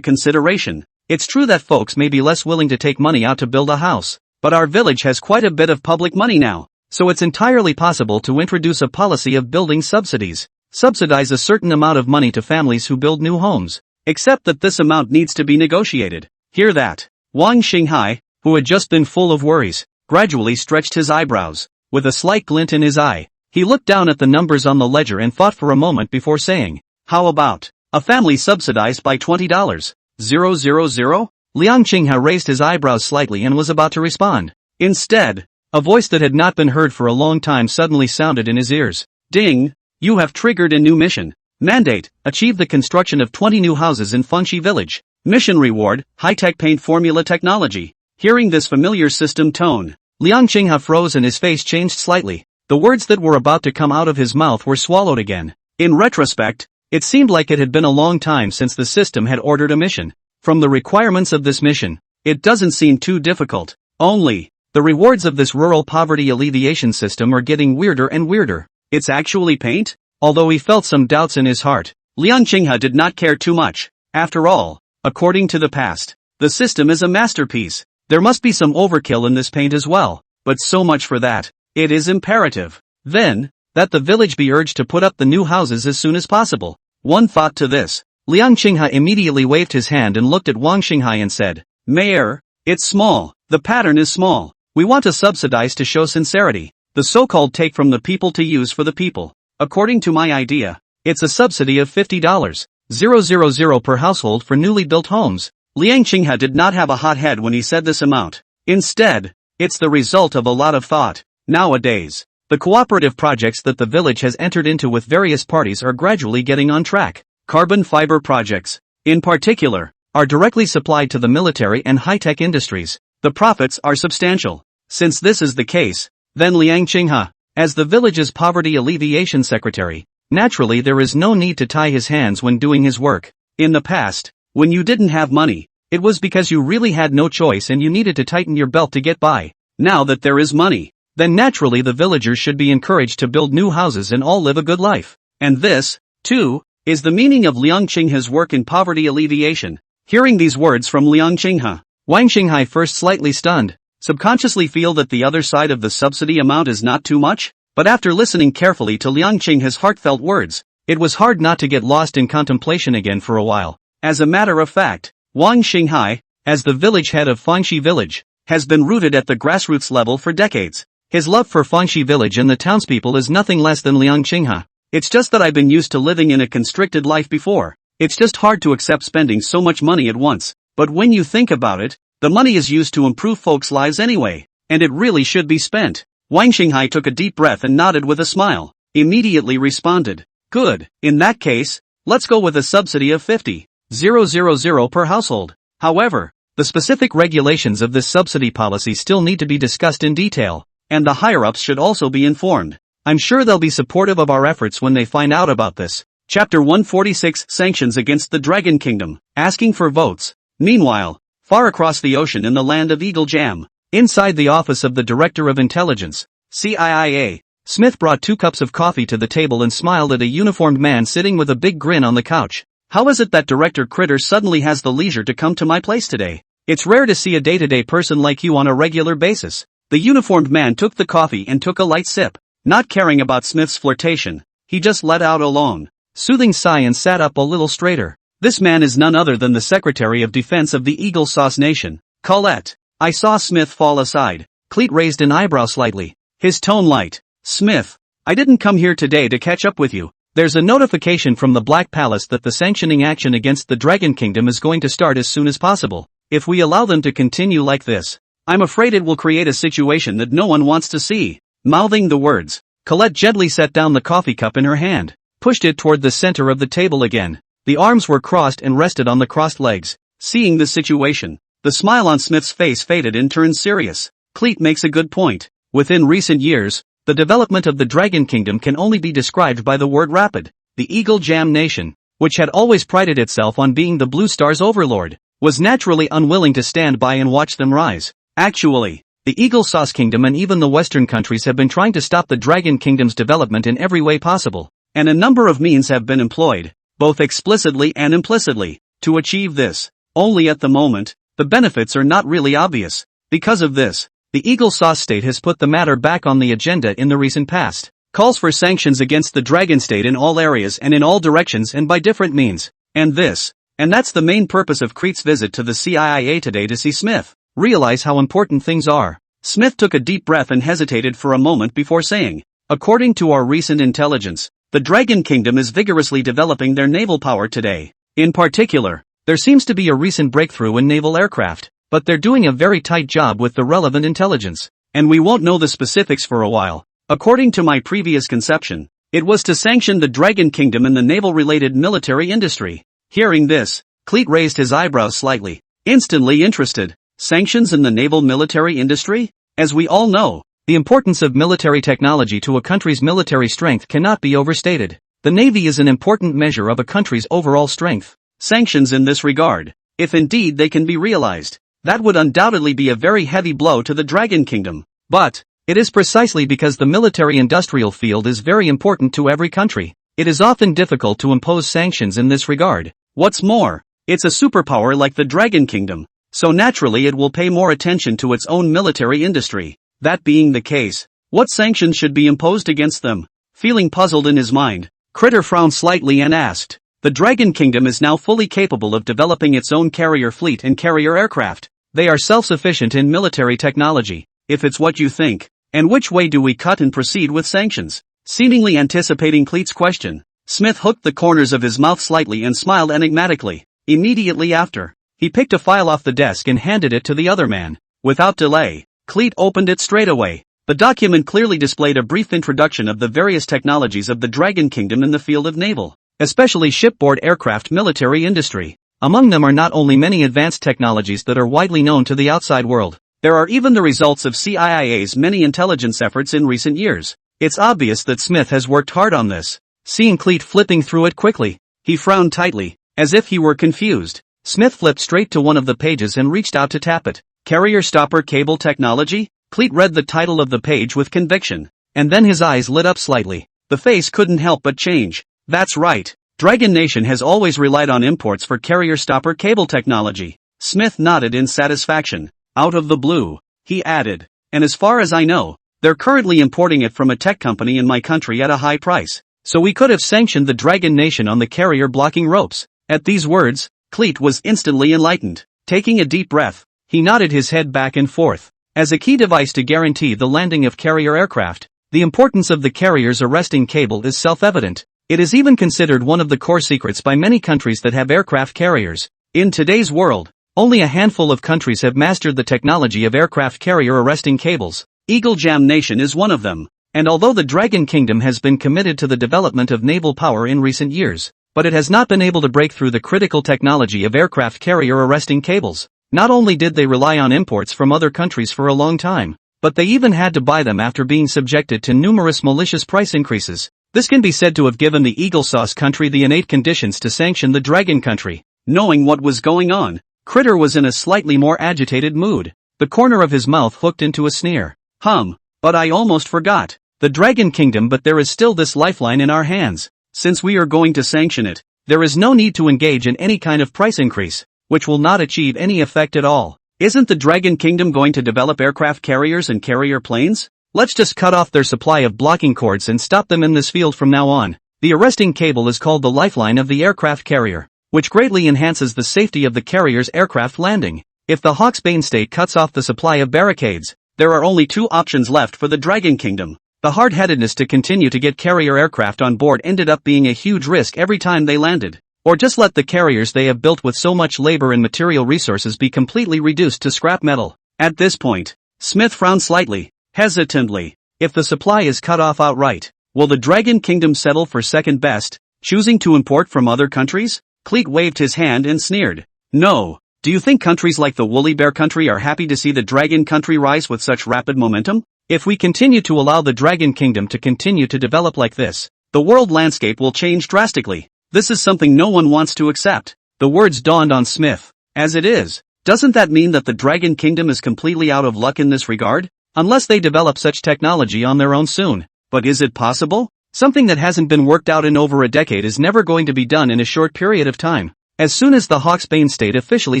consideration. It's true that folks may be less willing to take money out to build a house, but our village has quite a bit of public money now, so it's entirely possible to introduce a policy of building subsidies. Subsidize a certain amount of money to families who build new homes, except that this amount needs to be negotiated. Hear that? Wang Xinghai, who had just been full of worries, gradually stretched his eyebrows. With a slight glint in his eye, he looked down at the numbers on the ledger and thought for a moment before saying, how about a family subsidized by $20,000? Liang Qinghe raised his eyebrows slightly and was about to respond. Instead, a voice that had not been heard for a long time suddenly sounded in his ears. Ding! You have triggered a new mission. Mandate, achieve the construction of 20 new houses in Fanxi village. Mission reward, high-tech paint formula technology. Hearing this familiar system tone, Liang Qinghe froze and his face changed slightly. The words that were about to come out of his mouth were swallowed again. In retrospect, it seemed like it had been a long time since the system had ordered a mission. From the requirements of this mission, it doesn't seem too difficult. Only, the rewards of this rural poverty alleviation system are getting weirder and weirder. It's actually paint? Although he felt some doubts in his heart, Liang Qinghe did not care too much. After all, according to the past, the system is a masterpiece. There must be some overkill in this paint as well, but so much for that. It is imperative, then, that the village be urged to put up the new houses as soon as possible. One thought to this. Liang Qinghe immediately waved his hand and looked at Wang Xinghai and said, Mayor, it's small, the pattern is small. We want to subsidize to show sincerity. The so-called take from the people to use for the people. According to my idea, it's a subsidy of $50,000 per household for newly built homes. Liang Qinghe did not have a hot head when he said this amount. Instead, it's the result of a lot of thought. Nowadays, the cooperative projects that the village has entered into with various parties are gradually getting on track. Carbon fiber projects, in particular, are directly supplied to the military and high-tech industries. The profits are substantial. Since this is the case, then Liang Qinghe, as the village's poverty alleviation secretary, naturally there is no need to tie his hands when doing his work. In the past, when you didn't have money, it was because you really had no choice and you needed to tighten your belt to get by. Now that there is money, then naturally the villagers should be encouraged to build new houses and all live a good life. And this, too, is the meaning of Liang Qinghe's work in poverty alleviation. Hearing these words from Liang Qinghe, Wang Xinghai first slightly stunned, subconsciously feel that the other side of the subsidy amount is not too much, but after listening carefully to Liang Qinghe's heartfelt words, it was hard not to get lost in contemplation again for a while. As a matter of fact, Wang Xinghai, as the village head of Fanxi village, has been rooted at the grassroots level for decades. His love for Fanxi village and the townspeople is nothing less than Liang Qinghe. It's just that I've been used to living in a constricted life before. It's just hard to accept spending so much money at once. But when you think about it, The money is used to improve folks' lives anyway, and it really should be spent. Wang Xinghai took a deep breath and nodded with a smile. Immediately responded. Good, in that case, let's go with a subsidy of 50,000 per household. However, the specific regulations of this subsidy policy still need to be discussed in detail, and the higher-ups should also be informed. I'm sure they'll be supportive of our efforts when they find out about this. Chapter 146 Sanctions against the Dragon Kingdom, asking for votes. Meanwhile, far across the ocean in the land of Eagle Jam, inside the office of the Director of Intelligence, CIA, Smith brought 2 cups of coffee to the table and smiled at a uniformed man sitting with a big grin on the couch. How is it that Director Critter suddenly has the leisure to come to my place today? It's rare to see a day-to-day person like you on a regular basis. The uniformed man took the coffee and took a light sip. Not caring about Smith's flirtation, he just let out a long, soothing sigh and sat up a little straighter. This man is none other than the Secretary of Defense of the Eagle Sauce Nation, Colette. I saw Smith fall aside. Cleet raised an eyebrow slightly, his tone light. Smith, I didn't come here today to catch up with you. There's a notification from the Black Palace that the sanctioning action against the Dragon Kingdom is going to start as soon as possible. If we allow them to continue like this, I'm afraid it will create a situation that no one wants to see. Mouthing the words, Colette gently set down the coffee cup in her hand, pushed it toward the center of the table again. The arms were crossed and rested on the crossed legs. Seeing the situation, the smile on Smith's face faded and turned serious. Cleet makes a good point. Within recent years, the development of the Dragon Kingdom can only be described by the word rapid. The Eagle Jam Nation, which had always prided itself on being the Blue Star's overlord, was naturally unwilling to stand by and watch them rise. Actually, the Eagle Sauce Kingdom and even the Western countries have been trying to stop the Dragon Kingdom's development in every way possible, and a number of means have been employed, both explicitly and implicitly, to achieve this. Only at the moment, the benefits are not really obvious. Because of this, the Eagle Sauce State has put the matter back on the agenda in the recent past. Calls for sanctions against the Dragon State in all areas and in all directions and by different means. And that's the main purpose of Creet's visit to the CIA today, to see Smith realize how important things are. Smith took a deep breath and hesitated for a moment before saying, according to our recent intelligence, the Dragon Kingdom is vigorously developing their naval power today. In particular, there seems to be a recent breakthrough in naval aircraft, but they're doing a very tight job with the relevant intelligence, and we won't know the specifics for a while. According to my previous conception, it was to sanction the Dragon Kingdom in the naval-related military industry. Hearing this, Cleet raised his eyebrows slightly, instantly interested. Sanctions in the naval military industry? As we all know, the importance of military technology to a country's military strength cannot be overstated. The Navy is an important measure of a country's overall strength. Sanctions in this regard, if indeed they can be realized, that would undoubtedly be a very heavy blow to the Dragon Kingdom. But it is precisely because the military-industrial field is very important to every country. It is often difficult to impose sanctions in this regard. What's more, it's a superpower like the Dragon Kingdom, so naturally it will pay more attention to its own military industry. That being the case, what sanctions should be imposed against them? Feeling puzzled in his mind, Critter frowned slightly and asked, the Dragon Kingdom is now fully capable of developing its own carrier fleet and carrier aircraft. They are self-sufficient in military technology, if it's what you think. And which way do we cut and proceed with sanctions? Seemingly anticipating Cleet's question, Smith hooked the corners of his mouth slightly and smiled enigmatically. Immediately after, he picked a file off the desk and handed it to the other man. Without delay, Cleet opened it straight away. The document clearly displayed a brief introduction of the various technologies of the Dragon Kingdom in the field of naval, especially shipboard aircraft military industry. Among them are not only many advanced technologies that are widely known to the outside world, there are even the results of CIA's many intelligence efforts in recent years. It's obvious that Smith has worked hard on this. Seeing Cleet flipping through it quickly, he frowned tightly, as if he were confused. Smith flipped straight to one of the pages and reached out to tap it. Carrier Stopper Cable Technology? Cleet read the title of the page with conviction, and then his eyes lit up slightly. The face couldn't help but change. That's right. Dragon Nation has always relied on imports for carrier stopper cable technology. Smith nodded in satisfaction. Out of the blue, he added, and as far as I know, they're currently importing it from a tech company in my country at a high price. So we could have sanctioned the Dragon Nation on the carrier blocking ropes. At these words, Cleet was instantly enlightened. Taking a deep breath, he nodded his head back and forth. As a key device to guarantee the landing of carrier aircraft, the importance of the carrier's arresting cable is self-evident. It is even considered one of the core secrets by many countries that have aircraft carriers. In today's world, Only a handful of countries have mastered the technology of aircraft carrier arresting cables. Eagle Jam Nation is one of them. And although the Dragon Kingdom has been committed to the development of naval power in recent years, but it has not been able to break through the critical technology of aircraft carrier arresting cables. Not only did they rely on imports from other countries for a long time, but they even had to buy them after being subjected to numerous malicious price increases. This can be said to have given the Eagle Sauce country the innate conditions to sanction the Dragon country. Knowing what was going on, Critter was in a slightly more agitated mood. The corner of his mouth hooked into a sneer. But I almost forgot. The Dragon Kingdom, but there is still this lifeline in our hands. Since we are going to sanction it, there is no need to engage in any kind of price increase, which will not achieve any effect at all. Isn't the Dragon Kingdom going to develop aircraft carriers and carrier planes? Let's just cut off their supply of blocking cords and stop them in this field from now on. The arresting cable is called the lifeline of the aircraft carrier, which greatly enhances the safety of the carrier's aircraft landing. If the Hawksbane state cuts off the supply of barricades, there are only two options left for the Dragon Kingdom. The hard-headedness to continue to get carrier aircraft on board ended up being a huge risk every time they landed. Or just let the carriers they have built with so much labor and material resources be completely reduced to scrap metal. At this point, Smith frowned slightly, hesitantly. If the supply is cut off outright, will the Dragon Kingdom settle for second best, choosing to import from other countries? Cleet waved his hand and sneered. No. Do you think countries like the Woolly Bear country are happy to see the Dragon country rise with such rapid momentum? If we continue to allow the Dragon Kingdom to continue to develop like this, the world landscape will change drastically. This is something no one wants to accept. The words dawned on Smith. As it is, doesn't that mean that the Dragon Kingdom is completely out of luck in this regard? Unless they develop such technology on their own soon. But is it possible? Something that hasn't been worked out in over a decade is never going to be done in a short period of time. As soon as the Hawksbane state officially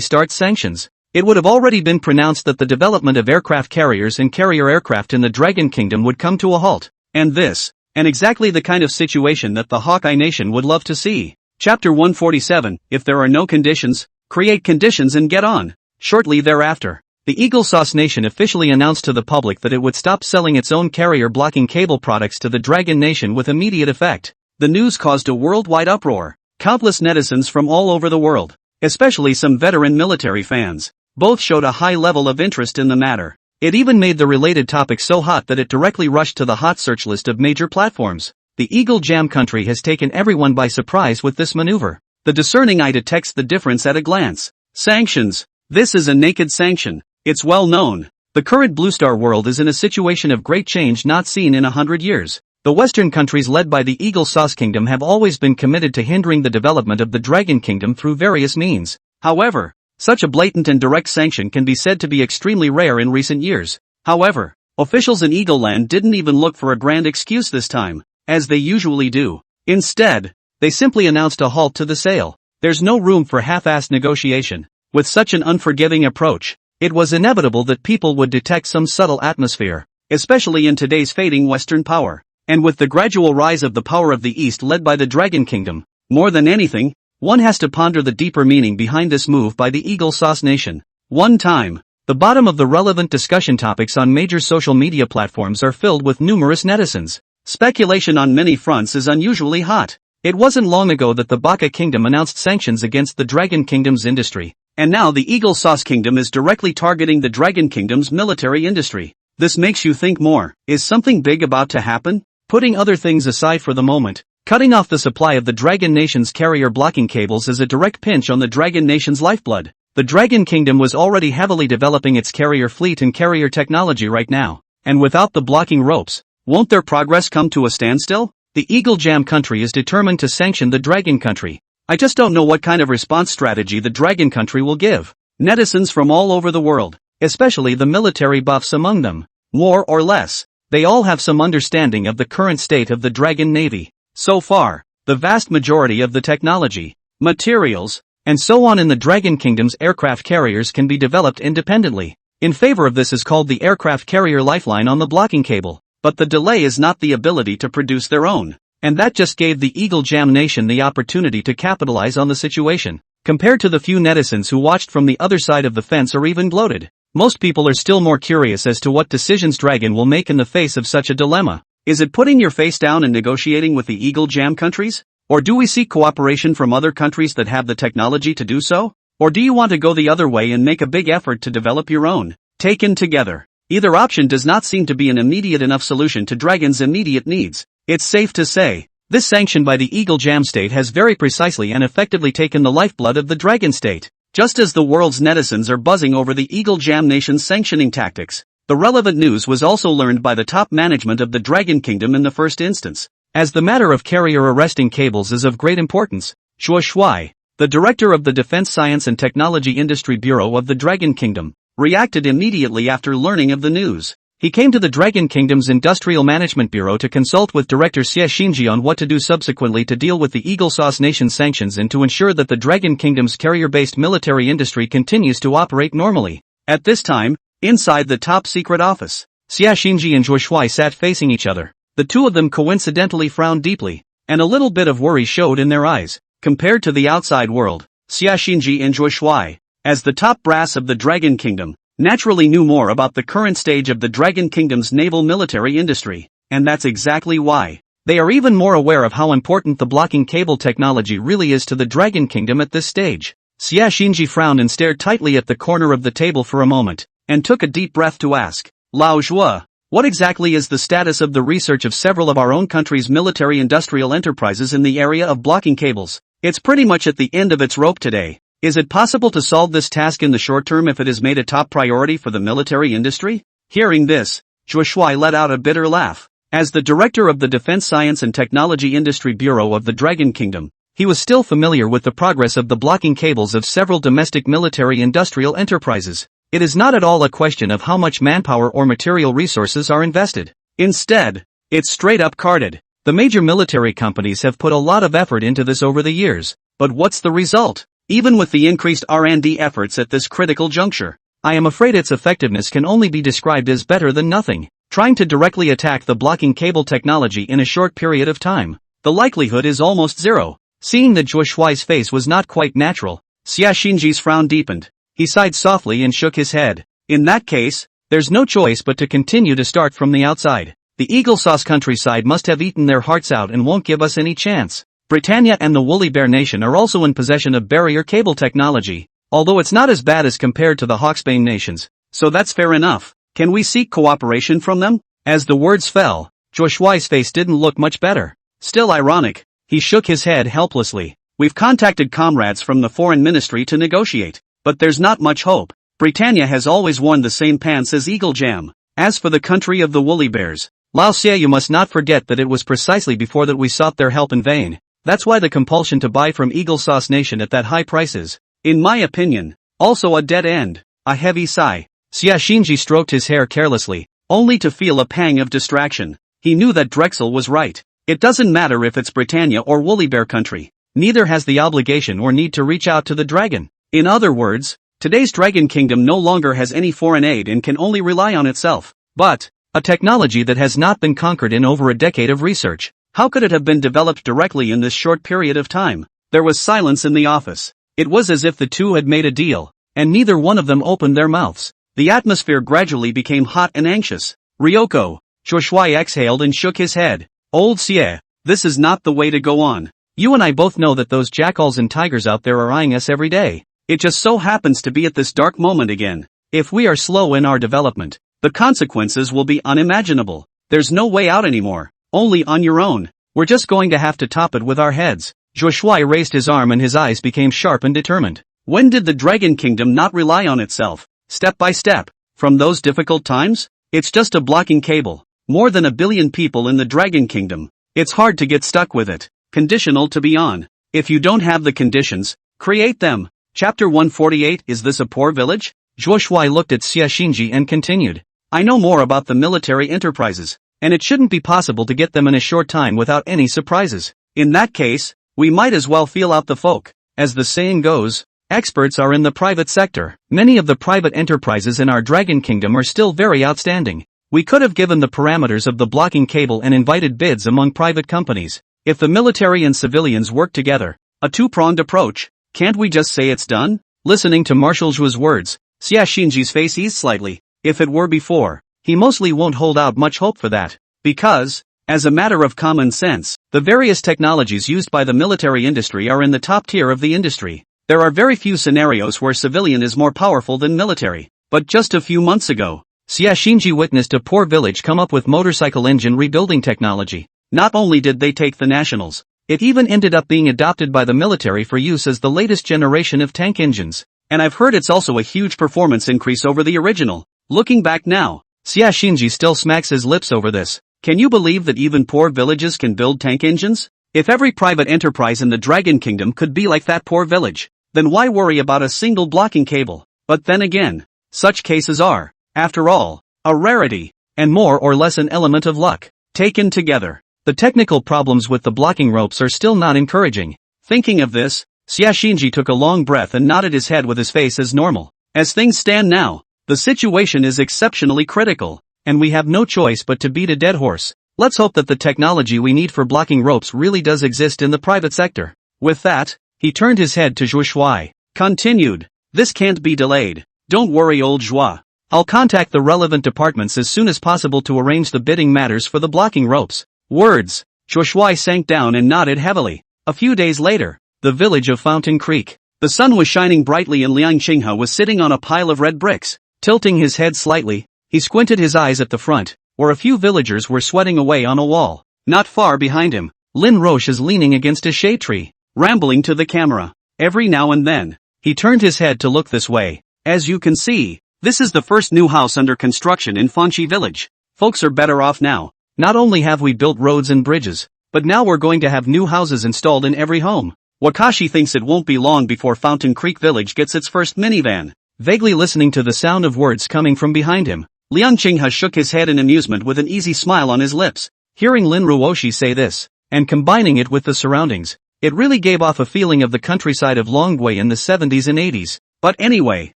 starts sanctions, it would have already been pronounced that the development of aircraft carriers and carrier aircraft in the Dragon Kingdom would come to a halt. And exactly the kind of situation that the Hawkeye Nation would love to see. Chapter 147, If there are no conditions, create conditions and get on. Shortly thereafter, the Eagle Sauce Nation officially announced to the public that it would stop selling its own carrier blocking cable products to the Dragon Nation with immediate effect. The news caused a worldwide uproar. Countless netizens from all over the world, especially some veteran military fans, both showed a high level of interest in the matter. It even made the related topic so hot that it directly rushed to the hot search list of major platforms. The Eagle Jam country has taken everyone by surprise with this maneuver. The discerning eye detects the difference at a glance. Sanctions. This is a naked sanction. It's well known. The current Blue Star world is in a situation of great change not seen in 100 years. The Western countries led by the Eagle Sauce Kingdom have always been committed to hindering the development of the Dragon Kingdom through various means. However, such a blatant and direct sanction can be said to be extremely rare in recent years. However, officials in Eagle Land didn't even look for a grand excuse this time, as they usually do. Instead, they simply announced a halt to the sale. There's no room for half-assed negotiation. With such an unforgiving approach, it was inevitable that people would detect some subtle atmosphere, especially in today's fading Western power. And with the gradual rise of the power of the East led by the Dragon Kingdom, more than anything, one has to ponder the deeper meaning behind this move by the Eagle Sauce Nation. One time, the bottom of the relevant discussion topics on major social media platforms are filled with numerous netizens. Speculation on many fronts is unusually hot. It wasn't long ago that the Baka Kingdom announced sanctions against the Dragon Kingdom's industry, and now the Eagle Sauce Kingdom is directly targeting the Dragon Kingdom's military industry. This makes you think more. Is something big about to happen? Putting other things aside for the moment, cutting off the supply of the Dragon Nation's carrier blocking cables is a direct pinch on the Dragon Nation's lifeblood. The Dragon Kingdom was already heavily developing its carrier fleet and carrier technology right now, and without the blocking ropes, won't their progress come to a standstill? The Eagle Jam country is determined to sanction the Dragon country. I just don't know what kind of response strategy the Dragon country will give. Netizens from all over the world, especially the military buffs among them, more or less, they all have some understanding of the current state of the Dragon Navy. So far, the vast majority of the technology, materials, and so on in the Dragon Kingdom's aircraft carriers can be developed independently. In favor of this is called the aircraft carrier lifeline on the blocking cable, but the delay is not the ability to produce their own. And that just gave the Eagle Jam Nation the opportunity to capitalize on the situation. Compared to the few netizens who watched from the other side of the fence or even gloated, most people are still more curious as to what decisions Dragon will make in the face of such a dilemma. Is it putting your face down and negotiating with the Eagle Jam countries? Or do we seek cooperation from other countries that have the technology to do so? Or do you want to go the other way and make a big effort to develop your own? Taken together, either option does not seem to be an immediate enough solution to Dragon's immediate needs. It's safe to say, this sanction by the Eagle Jam state has very precisely and effectively taken the lifeblood of the Dragon state. Just as the world's netizens are buzzing over the Eagle Jam nation's sanctioning tactics, the relevant news was also learned by the top management of the Dragon Kingdom in the first instance. As the matter of carrier arresting cables is of great importance, Zhuo Shuai, the director of the Defense Science and Technology Industry Bureau of the Dragon Kingdom, reacted immediately after learning of the news. He came to the Dragon Kingdom's Industrial Management Bureau to consult with Director Xie Xinji on what to do subsequently to deal with the Eagle Sauce Nation sanctions and to ensure that the Dragon Kingdom's carrier-based military industry continues to operate normally. At this time, inside the top-secret office, Xie Xinji and Zhuo Shuai sat facing each other. The two of them coincidentally frowned deeply, and a little bit of worry showed in their eyes. Compared to the outside world, Xie Xinji and Zhuo Shuai, as the top brass of the Dragon Kingdom, naturally knew more about the current stage of the Dragon Kingdom's naval military industry, and that's exactly why they are even more aware of how important the blocking cable technology really is to the Dragon Kingdom at this stage. Xie Xinji frowned and stared tightly at the corner of the table for a moment, and took a deep breath to ask, Lao Zhuo, what exactly is the status of the research of several of our own country's military-industrial enterprises in the area of blocking cables? It's pretty much at the end of its rope today. Is it possible to solve this task in the short term if it is made a top priority for the military industry? Hearing this, Zhuo Shuai let out a bitter laugh. As the director of the Defense Science and Technology Industry Bureau of the Dragon Kingdom, he was still familiar with the progress of the blocking cables of several domestic military-industrial enterprises. It is not at all a question of how much manpower or material resources are invested. Instead, it's straight up carded. The major military companies have put a lot of effort into this over the years. But what's the result? Even with the increased R&D efforts at this critical juncture, I am afraid its effectiveness can only be described as better than nothing. Trying to directly attack the blocking cable technology in a short period of time, the likelihood is almost zero. Seeing that Zhuo Shuai's face was not quite natural, Xie Xinji's frown deepened. He sighed softly and shook his head. In that case, there's no choice but to continue to start from the outside. The Eagle Sauce countryside must have eaten their hearts out and won't give us any chance. Britannia and the Woolly Bear Nation are also in possession of barrier cable technology, although it's not as bad as compared to the Hawksbane nations, so that's fair enough. Can we seek cooperation from them? As the words fell, Zhuo Shuai's face didn't look much better. Still ironic, he shook his head helplessly. We've contacted comrades from the foreign ministry to negotiate, but there's not much hope. Britannia has always worn the same pants as Eagle Jam. As for the country of the Woolly Bears, Lao Xie, you must not forget that it was precisely before that we sought their help in vain. That's why the compulsion to buy from Eagle Sauce Nation at that high prices, in my opinion, also a dead end. A heavy sigh. Xie Xinji stroked his hair carelessly, only to feel a pang of distraction. He knew that Drexel was right. It doesn't matter if it's Britannia or Woolly Bear country. Neither has the obligation or need to reach out to the dragon. In other words, today's Dragon Kingdom no longer has any foreign aid and can only rely on itself. But a technology that has not been conquered in over a decade of research. How could it have been developed directly in this short period of time? There was silence in the office. It was as if the two had made a deal, and neither one of them opened their mouths. The atmosphere gradually became hot and anxious. Ryoko, Zhuo Shuai exhaled and shook his head. Old Xie, this is not the way to go on. You and I both know that those jackals and tigers out there are eyeing us every day. It just so happens to be at this dark moment again. If we are slow in our development, the consequences will be unimaginable. There's no way out anymore. Only on your own. We're just going to have to top it with our heads. Zhuo Shuai raised his arm and his eyes became sharp and determined. When did the Dragon Kingdom not rely on itself, step by step, from those difficult times? It's just a blocking cable. More than 1 billion people in the Dragon Kingdom. It's hard to get stuck with it. Conditional to be on. If you don't have the conditions, create them. Chapter 148. Is this a poor village? Zhuo Shuai looked at Xie Xinji and continued. I know more about the military enterprises, and it shouldn't be possible to get them in a short time without any surprises. In that case, we might as well feel out the folk. As the saying goes, experts are in the private sector. Many of the private enterprises in our Dragon Kingdom are still very outstanding. We could have given the parameters of the blocking cable and invited bids among private companies. If the military and civilians work together, a two-pronged approach, can't we just say it's done? Listening to Marshal Zhuo's words, Xie Xinji's face eased slightly. If it were before, he mostly won't hold out much hope for that. Because, as a matter of common sense, the various technologies used by the military industry are in the top tier of the industry. There are very few scenarios where civilian is more powerful than military. But just a few months ago, Xiaxinji witnessed a poor village come up with motorcycle engine rebuilding technology. Not only did they take the nationals, it even ended up being adopted by the military for use as the latest generation of tank engines. And I've heard it's also a huge performance increase over the original. Looking back now, Xiaxinji still smacks his lips over this. Can you believe that even poor villages can build tank engines? If every private enterprise in the Dragon Kingdom could be like that poor village, then why worry about a single blocking cable? But then again, such cases are, after all, a rarity, and more or less an element of luck. Taken together, the technical problems with the blocking ropes are still not encouraging. Thinking of this, Xiaxinji took a long breath and nodded his head with his face as normal. As things stand now, the situation is exceptionally critical, and we have no choice but to beat a dead horse. Let's hope that the technology we need for blocking ropes really does exist in the private sector. With that, he turned his head to Zhuo Shuai. Continued. This can't be delayed. Don't worry, old Zhuo. I'll contact the relevant departments as soon as possible to arrange the bidding matters for the blocking ropes. Words. Zhuo Shuai sank down and nodded heavily. A few days later, the village of Fountain Creek. The sun was shining brightly and Liang Qinghe was sitting on a pile of red bricks. Tilting his head slightly, he squinted his eyes at the front, where a few villagers were sweating away on a wall. Not far behind him, Lin Roche is leaning against a shade tree, rambling to the camera. Every now and then, he turned his head to look this way. As you can see, this is the first new house under construction in Fanxi village. Folks are better off now. Not only have we built roads and bridges, but now we're going to have new houses installed in every home. Wakashi thinks it won't be long before Fountain Creek village gets its first minivan. Vaguely listening to the sound of words coming from behind him, Liang Qinghe shook his head in amusement with an easy smile on his lips. Hearing Lin Ruoshi say this, and combining it with the surroundings, it really gave off a feeling of the countryside of Longgui in the 70s and 80s. But anyway,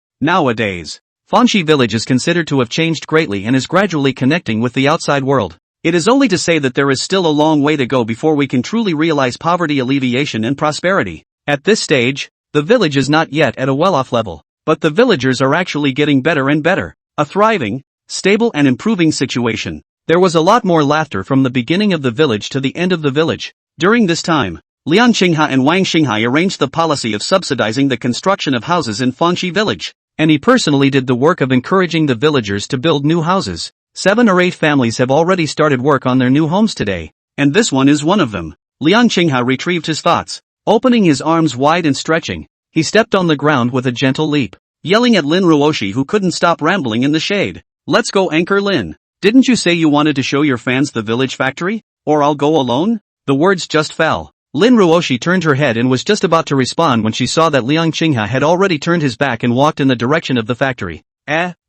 nowadays, Fanxi village is considered to have changed greatly and is gradually connecting with the outside world. It is only to say that there is still a long way to go before we can truly realize poverty alleviation and prosperity. At this stage, the village is not yet at a well-off level. But the villagers are actually getting better and better. A thriving, stable and improving situation. There was a lot more laughter from the beginning of the village to the end of the village. During this time, Liang Qinghe and Wang Xinghai arranged the policy of subsidizing the construction of houses in Fanxi village. And he personally did the work of encouraging the villagers to build new houses. 7 or 8 families have already started work on their new homes today. And this one is one of them. Liang Qinghe retrieved his thoughts. Opening his arms wide and stretching, he stepped on the ground with a gentle leap, yelling at Lin Ruoshi who couldn't stop rambling in the shade. Let's go, Anchor Lin. Didn't you say you wanted to show your fans the village factory? Or I'll go alone? The words just fell. Lin Ruoshi turned her head and was just about to respond when she saw that Liang Qinghe had already turned his back and walked in the direction of the factory.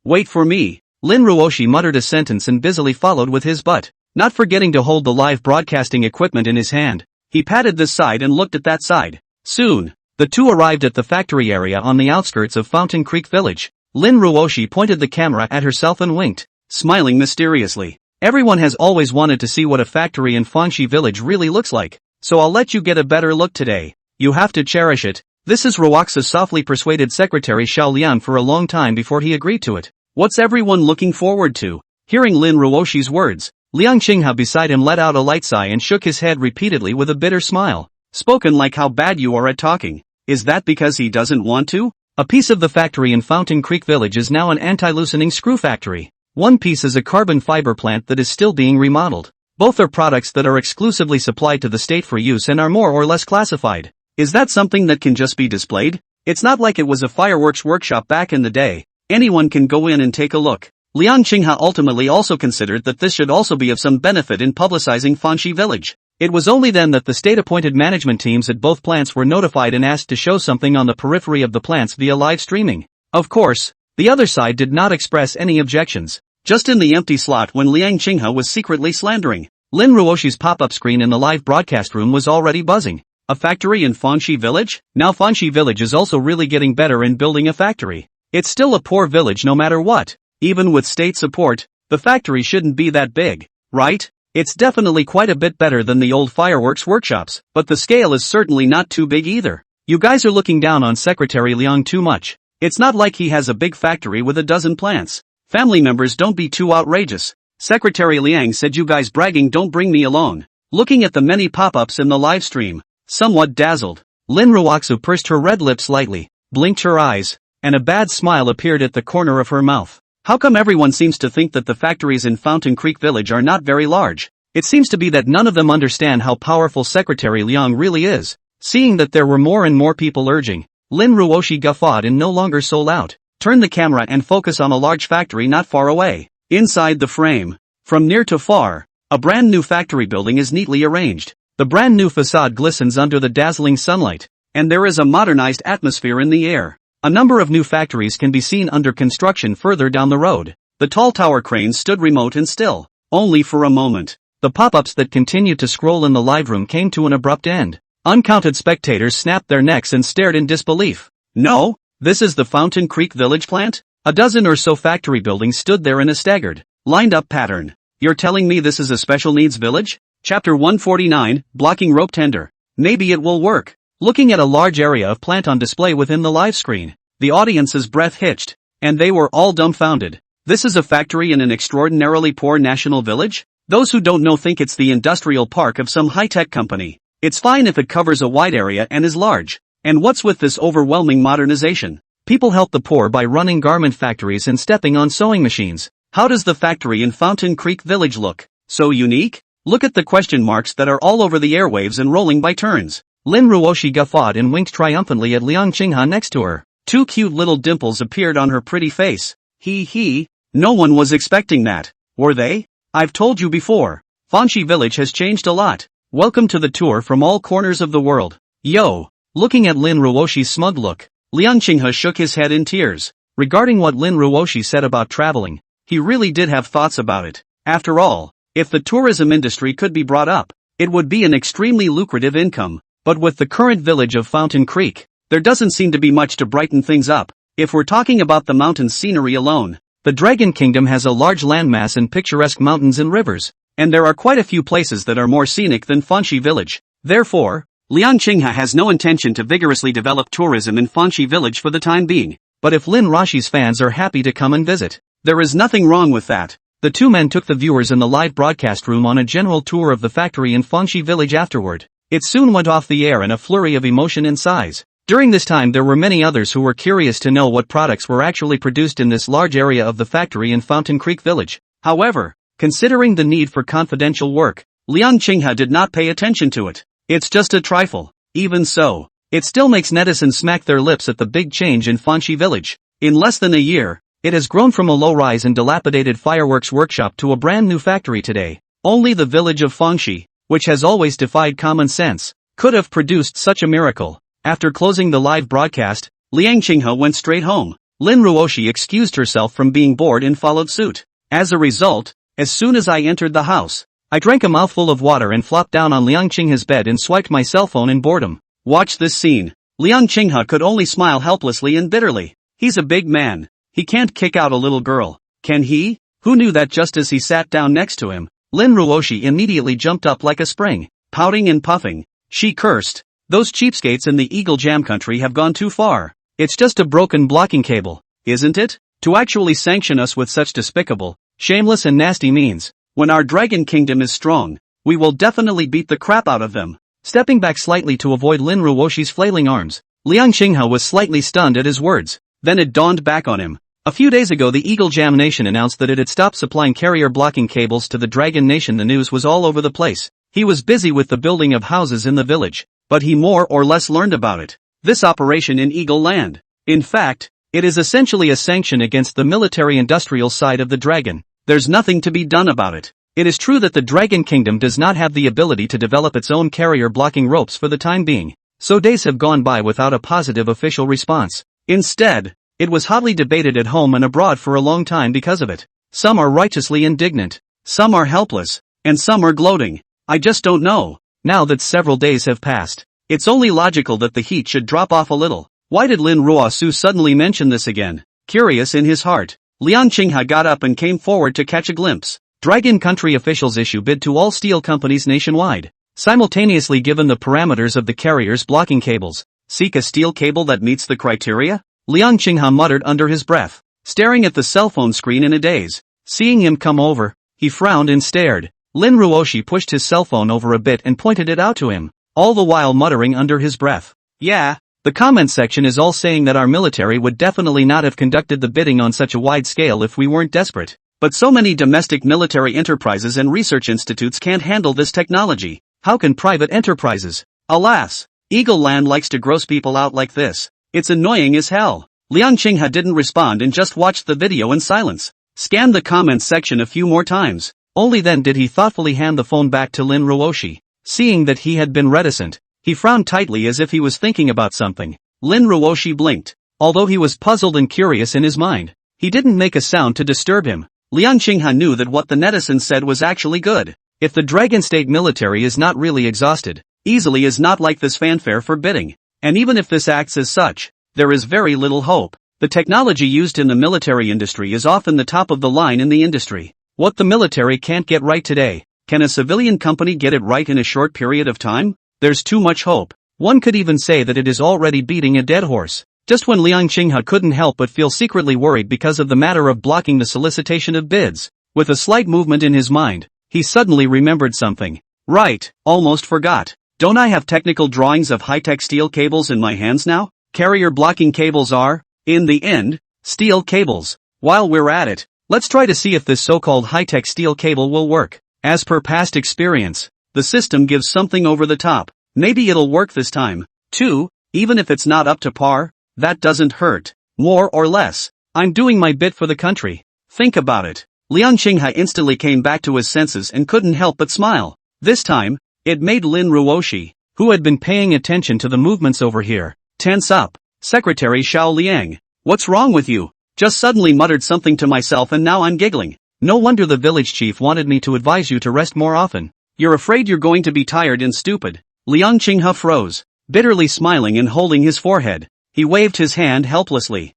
Wait for me. Lin Ruoshi muttered a sentence and busily followed with his butt, not forgetting to hold the live broadcasting equipment in his hand. He patted this side and looked at that side. Soon, the two arrived at the factory area on the outskirts of Fountain Creek village. Lin Ruoshi pointed the camera at herself and winked, smiling mysteriously. Everyone has always wanted to see what a factory in Fanxi village really looks like, so I'll let you get a better look today. You have to cherish it. This is Ruoxa softly persuaded Secretary Xiao Lian for a long time before he agreed to it. What's everyone looking forward to? Hearing Lin Ruoshi's words, Liang Qinghe beside him let out a light sigh and shook his head repeatedly with a bitter smile. Spoken like how bad you are at talking. Is that because he doesn't want to? A piece of the factory in Fountain Creek village is now an anti-loosening screw factory. One piece is a carbon fiber plant that is still being remodeled. Both are products that are exclusively supplied to the state for use and are more or less classified. Is that something that can just be displayed? It's not like it was a fireworks workshop back in the day. Anyone can go in and take a look. Liang Qinghe ultimately also considered that this should also be of some benefit in publicizing Fanxi village. It was only then that the state-appointed management teams at both plants were notified and asked to show something on the periphery of the plants via live streaming. Of course, the other side did not express any objections. Just in the empty slot when Liang Qinghe was secretly slandering, Lin Ruoshi's pop-up screen in the live broadcast room was already buzzing. A factory in Fanxi village? Now Fanxi village is also really getting better in building a factory. It's still a poor village no matter what. Even with state support, the factory shouldn't be that big, right? It's definitely quite a bit better than the old fireworks workshops, but the scale is certainly not too big either. You guys are looking down on Secretary Liang too much. It's not like he has a big factory with a dozen plants. Family members, don't be too outrageous. Secretary Liang said you guys bragging don't bring me alone. Looking at the many pop-ups in the live stream, somewhat dazzled, Lin Ruoxu pursed her red lips slightly, blinked her eyes, and a bad smile appeared at the corner of her mouth. How come everyone seems to think that the factories in Fountain Creek Village are not very large? It seems to be that none of them understand how powerful Secretary Liang really is. Seeing that there were more and more people urging, Lin Ruoxi guffawed and no longer sold out. Turn the camera and focus on a large factory not far away. Inside the frame, from near to far, a brand new factory building is neatly arranged. The brand new facade glistens under the dazzling sunlight, and there is a modernized atmosphere in the air. A number of new factories can be seen under construction further down the road. The tall tower cranes stood remote and still, only for a moment. The pop-ups that continued to scroll in the live room came to an abrupt end. Uncounted spectators snapped their necks and stared in disbelief. No, this is the Fountain Creek Village plant? A dozen or so factory buildings stood there in a staggered, lined-up pattern. You're telling me this is a special needs village? Chapter 149, Blocking Rope Tender. Maybe it will work. Looking at a large area of plant on display within the live screen, the audience's breath hitched, and they were all dumbfounded. This is a factory in an extraordinarily poor national village? Those who don't know think it's the industrial park of some high-tech company. It's fine if it covers a wide area and is large. And what's with this overwhelming modernization? People help the poor by running garment factories and stepping on sewing machines. How does the factory in Fountain Creek Village look? So unique? Look at the question marks that are all over the airwaves and rolling by turns. Lin Ruoxi guffawed and winked triumphantly at Liang Qinghe next to her. Two cute little dimples appeared on her pretty face. Hee. No one was expecting that, were they? I've told you before. Fanxi Village has changed a lot. Welcome to the tour from all corners of the world. Yo! Looking at Lin Ruoxi's smug look, Liang Qinghe shook his head in tears. Regarding what Lin Ruoxi said about traveling, he really did have thoughts about it. After all, if the tourism industry could be brought up, it would be an extremely lucrative income. But with the current village of Fountain Creek, there doesn't seem to be much to brighten things up. If we're talking about the mountain scenery alone, the Dragon Kingdom has a large landmass and picturesque mountains and rivers, and there are quite a few places that are more scenic than Fanxi Village. Therefore, Liang Qinghe has no intention to vigorously develop tourism in Fanxi Village for the time being. But if Lin Ruoxi's fans are happy to come and visit, there is nothing wrong with that. The two men took the viewers in the live broadcast room on a general tour of the factory in Fanxi Village afterward. It soon went off the air in a flurry of emotion and sighs. During this time there were many others who were curious to know what products were actually produced in this large area of the factory in Fountain Creek Village. However, considering the need for confidential work, Liang Qinghe did not pay attention to it. It's just a trifle. Even so, it still makes netizens smack their lips at the big change in Fanxi Village. In less than a year, it has grown from a low-rise and dilapidated fireworks workshop to a brand new factory today. Only the village of Fanxi, which has always defied common sense, could have produced such a miracle. After closing the live broadcast, Liang Qinghe went straight home. Lin Ruoxi excused herself from being bored and followed suit. As a result, as soon as I entered the house, I drank a mouthful of water and flopped down on Liang Qinghe's bed and swiped my cell phone in boredom. Watch this scene. Liang Qinghe could only smile helplessly and bitterly. He's a big man. He can't kick out a little girl, can he? Who knew that just as he sat down next to him, Lin Ruoxi immediately jumped up like a spring. Pouting and puffing, she cursed. Those cheapskates in the Eagle Jam country have gone too far. It's just a broken blocking cable, isn't it? To actually sanction us with such despicable, shameless and nasty means. When our Dragon Kingdom is strong, we will definitely beat the crap out of them. Stepping back slightly to avoid Lin Ruoxi's flailing arms, Liang Qinghe was slightly stunned at his words. Then it dawned back on him. A few days ago the Eagle Jam Nation announced that it had stopped supplying carrier blocking cables to the Dragon Nation. The news was all over the place. He was busy with the building of houses in the village, but he more or less learned about it. This operation in Eagle Land. In fact, it is essentially a sanction against the military-industrial side of the dragon. There's nothing to be done about it. It is true that the Dragon Kingdom does not have the ability to develop its own carrier blocking ropes for the time being, so days have gone by without a positive official response. Instead, it was hotly debated at home and abroad for a long time because of it. Some are righteously indignant, some are helpless, and some are gloating. I just don't know. Now that several days have passed, it's only logical that the heat should drop off a little. Why did Lin Ruoxu suddenly mention this again? Curious in his heart, Liang Qinghe got up and came forward to catch a glimpse. Dragon Country officials issue bid to all steel companies nationwide, simultaneously given the parameters of the carrier's blocking cables. Seek a steel cable that meets the criteria? Liang Qinghe muttered under his breath, staring at the cell phone screen in a daze. Seeing him come over, he frowned and stared. Lin Ruoxi pushed his cell phone over a bit and pointed it out to him, all the while muttering under his breath. Yeah, the comment section is all saying that our military would definitely not have conducted the bidding on such a wide scale if we weren't desperate. But so many domestic military enterprises and research institutes can't handle this technology. How can private enterprises? Alas, Eagle Land likes to gross people out like this. It's annoying as hell. Liang Qinghe didn't respond and just watched the video in silence. Scanned the comments section a few more times. Only then did he thoughtfully hand the phone back to Lin Ruoshi. Seeing that he had been reticent, he frowned tightly as if he was thinking about something. Lin Ruoshi blinked. Although he was puzzled and curious in his mind, he didn't make a sound to disturb him. Liang Qinghe knew that what the netizens said was actually good. If the Dragon State military is not really exhausted, easily is not like this fanfare for bidding. And even if this acts as such, there is very little hope. The technology used in the military industry is often the top of the line in the industry. What the military can't get right today, can a civilian company get it right in a short period of time? There's too much hope. One could even say that it is already beating a dead horse. Just when Liang Qinghe couldn't help but feel secretly worried because of the matter of blocking the solicitation of bids, with a slight movement in his mind, he suddenly remembered something. Right, almost forgot. Don't I have technical drawings of high-tech steel cables in my hands now? Carrier blocking cables are, in the end, steel cables. While we're at it, let's try to see if this so-called high-tech steel cable will work. As per past experience, the system gives something over the top. Maybe it'll work this time, too, even if it's not up to par. That doesn't hurt. More or less. I'm doing my bit for the country. Think about it. Liang Qinghe instantly came back to his senses and couldn't help but smile. This time, it made Lin Ruoshi, who had been paying attention to the movements over here, tense up. Secretary Xiao Liang, what's wrong with you? Just suddenly muttered something to myself and now I'm giggling. No wonder the village chief wanted me to advise you to rest more often. You're afraid you're going to be tired and stupid. Liang Qinghe froze, bitterly smiling and holding his forehead. He waved his hand helplessly.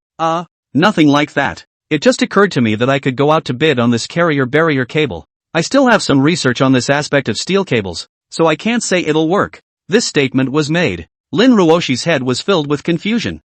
Nothing like that. It just occurred to me that I could go out to bid on this carrier barrier cable. I still have some research on this aspect of steel cables, so I can't say it'll work. This statement was made. Lin Ruoshi's head was filled with confusion.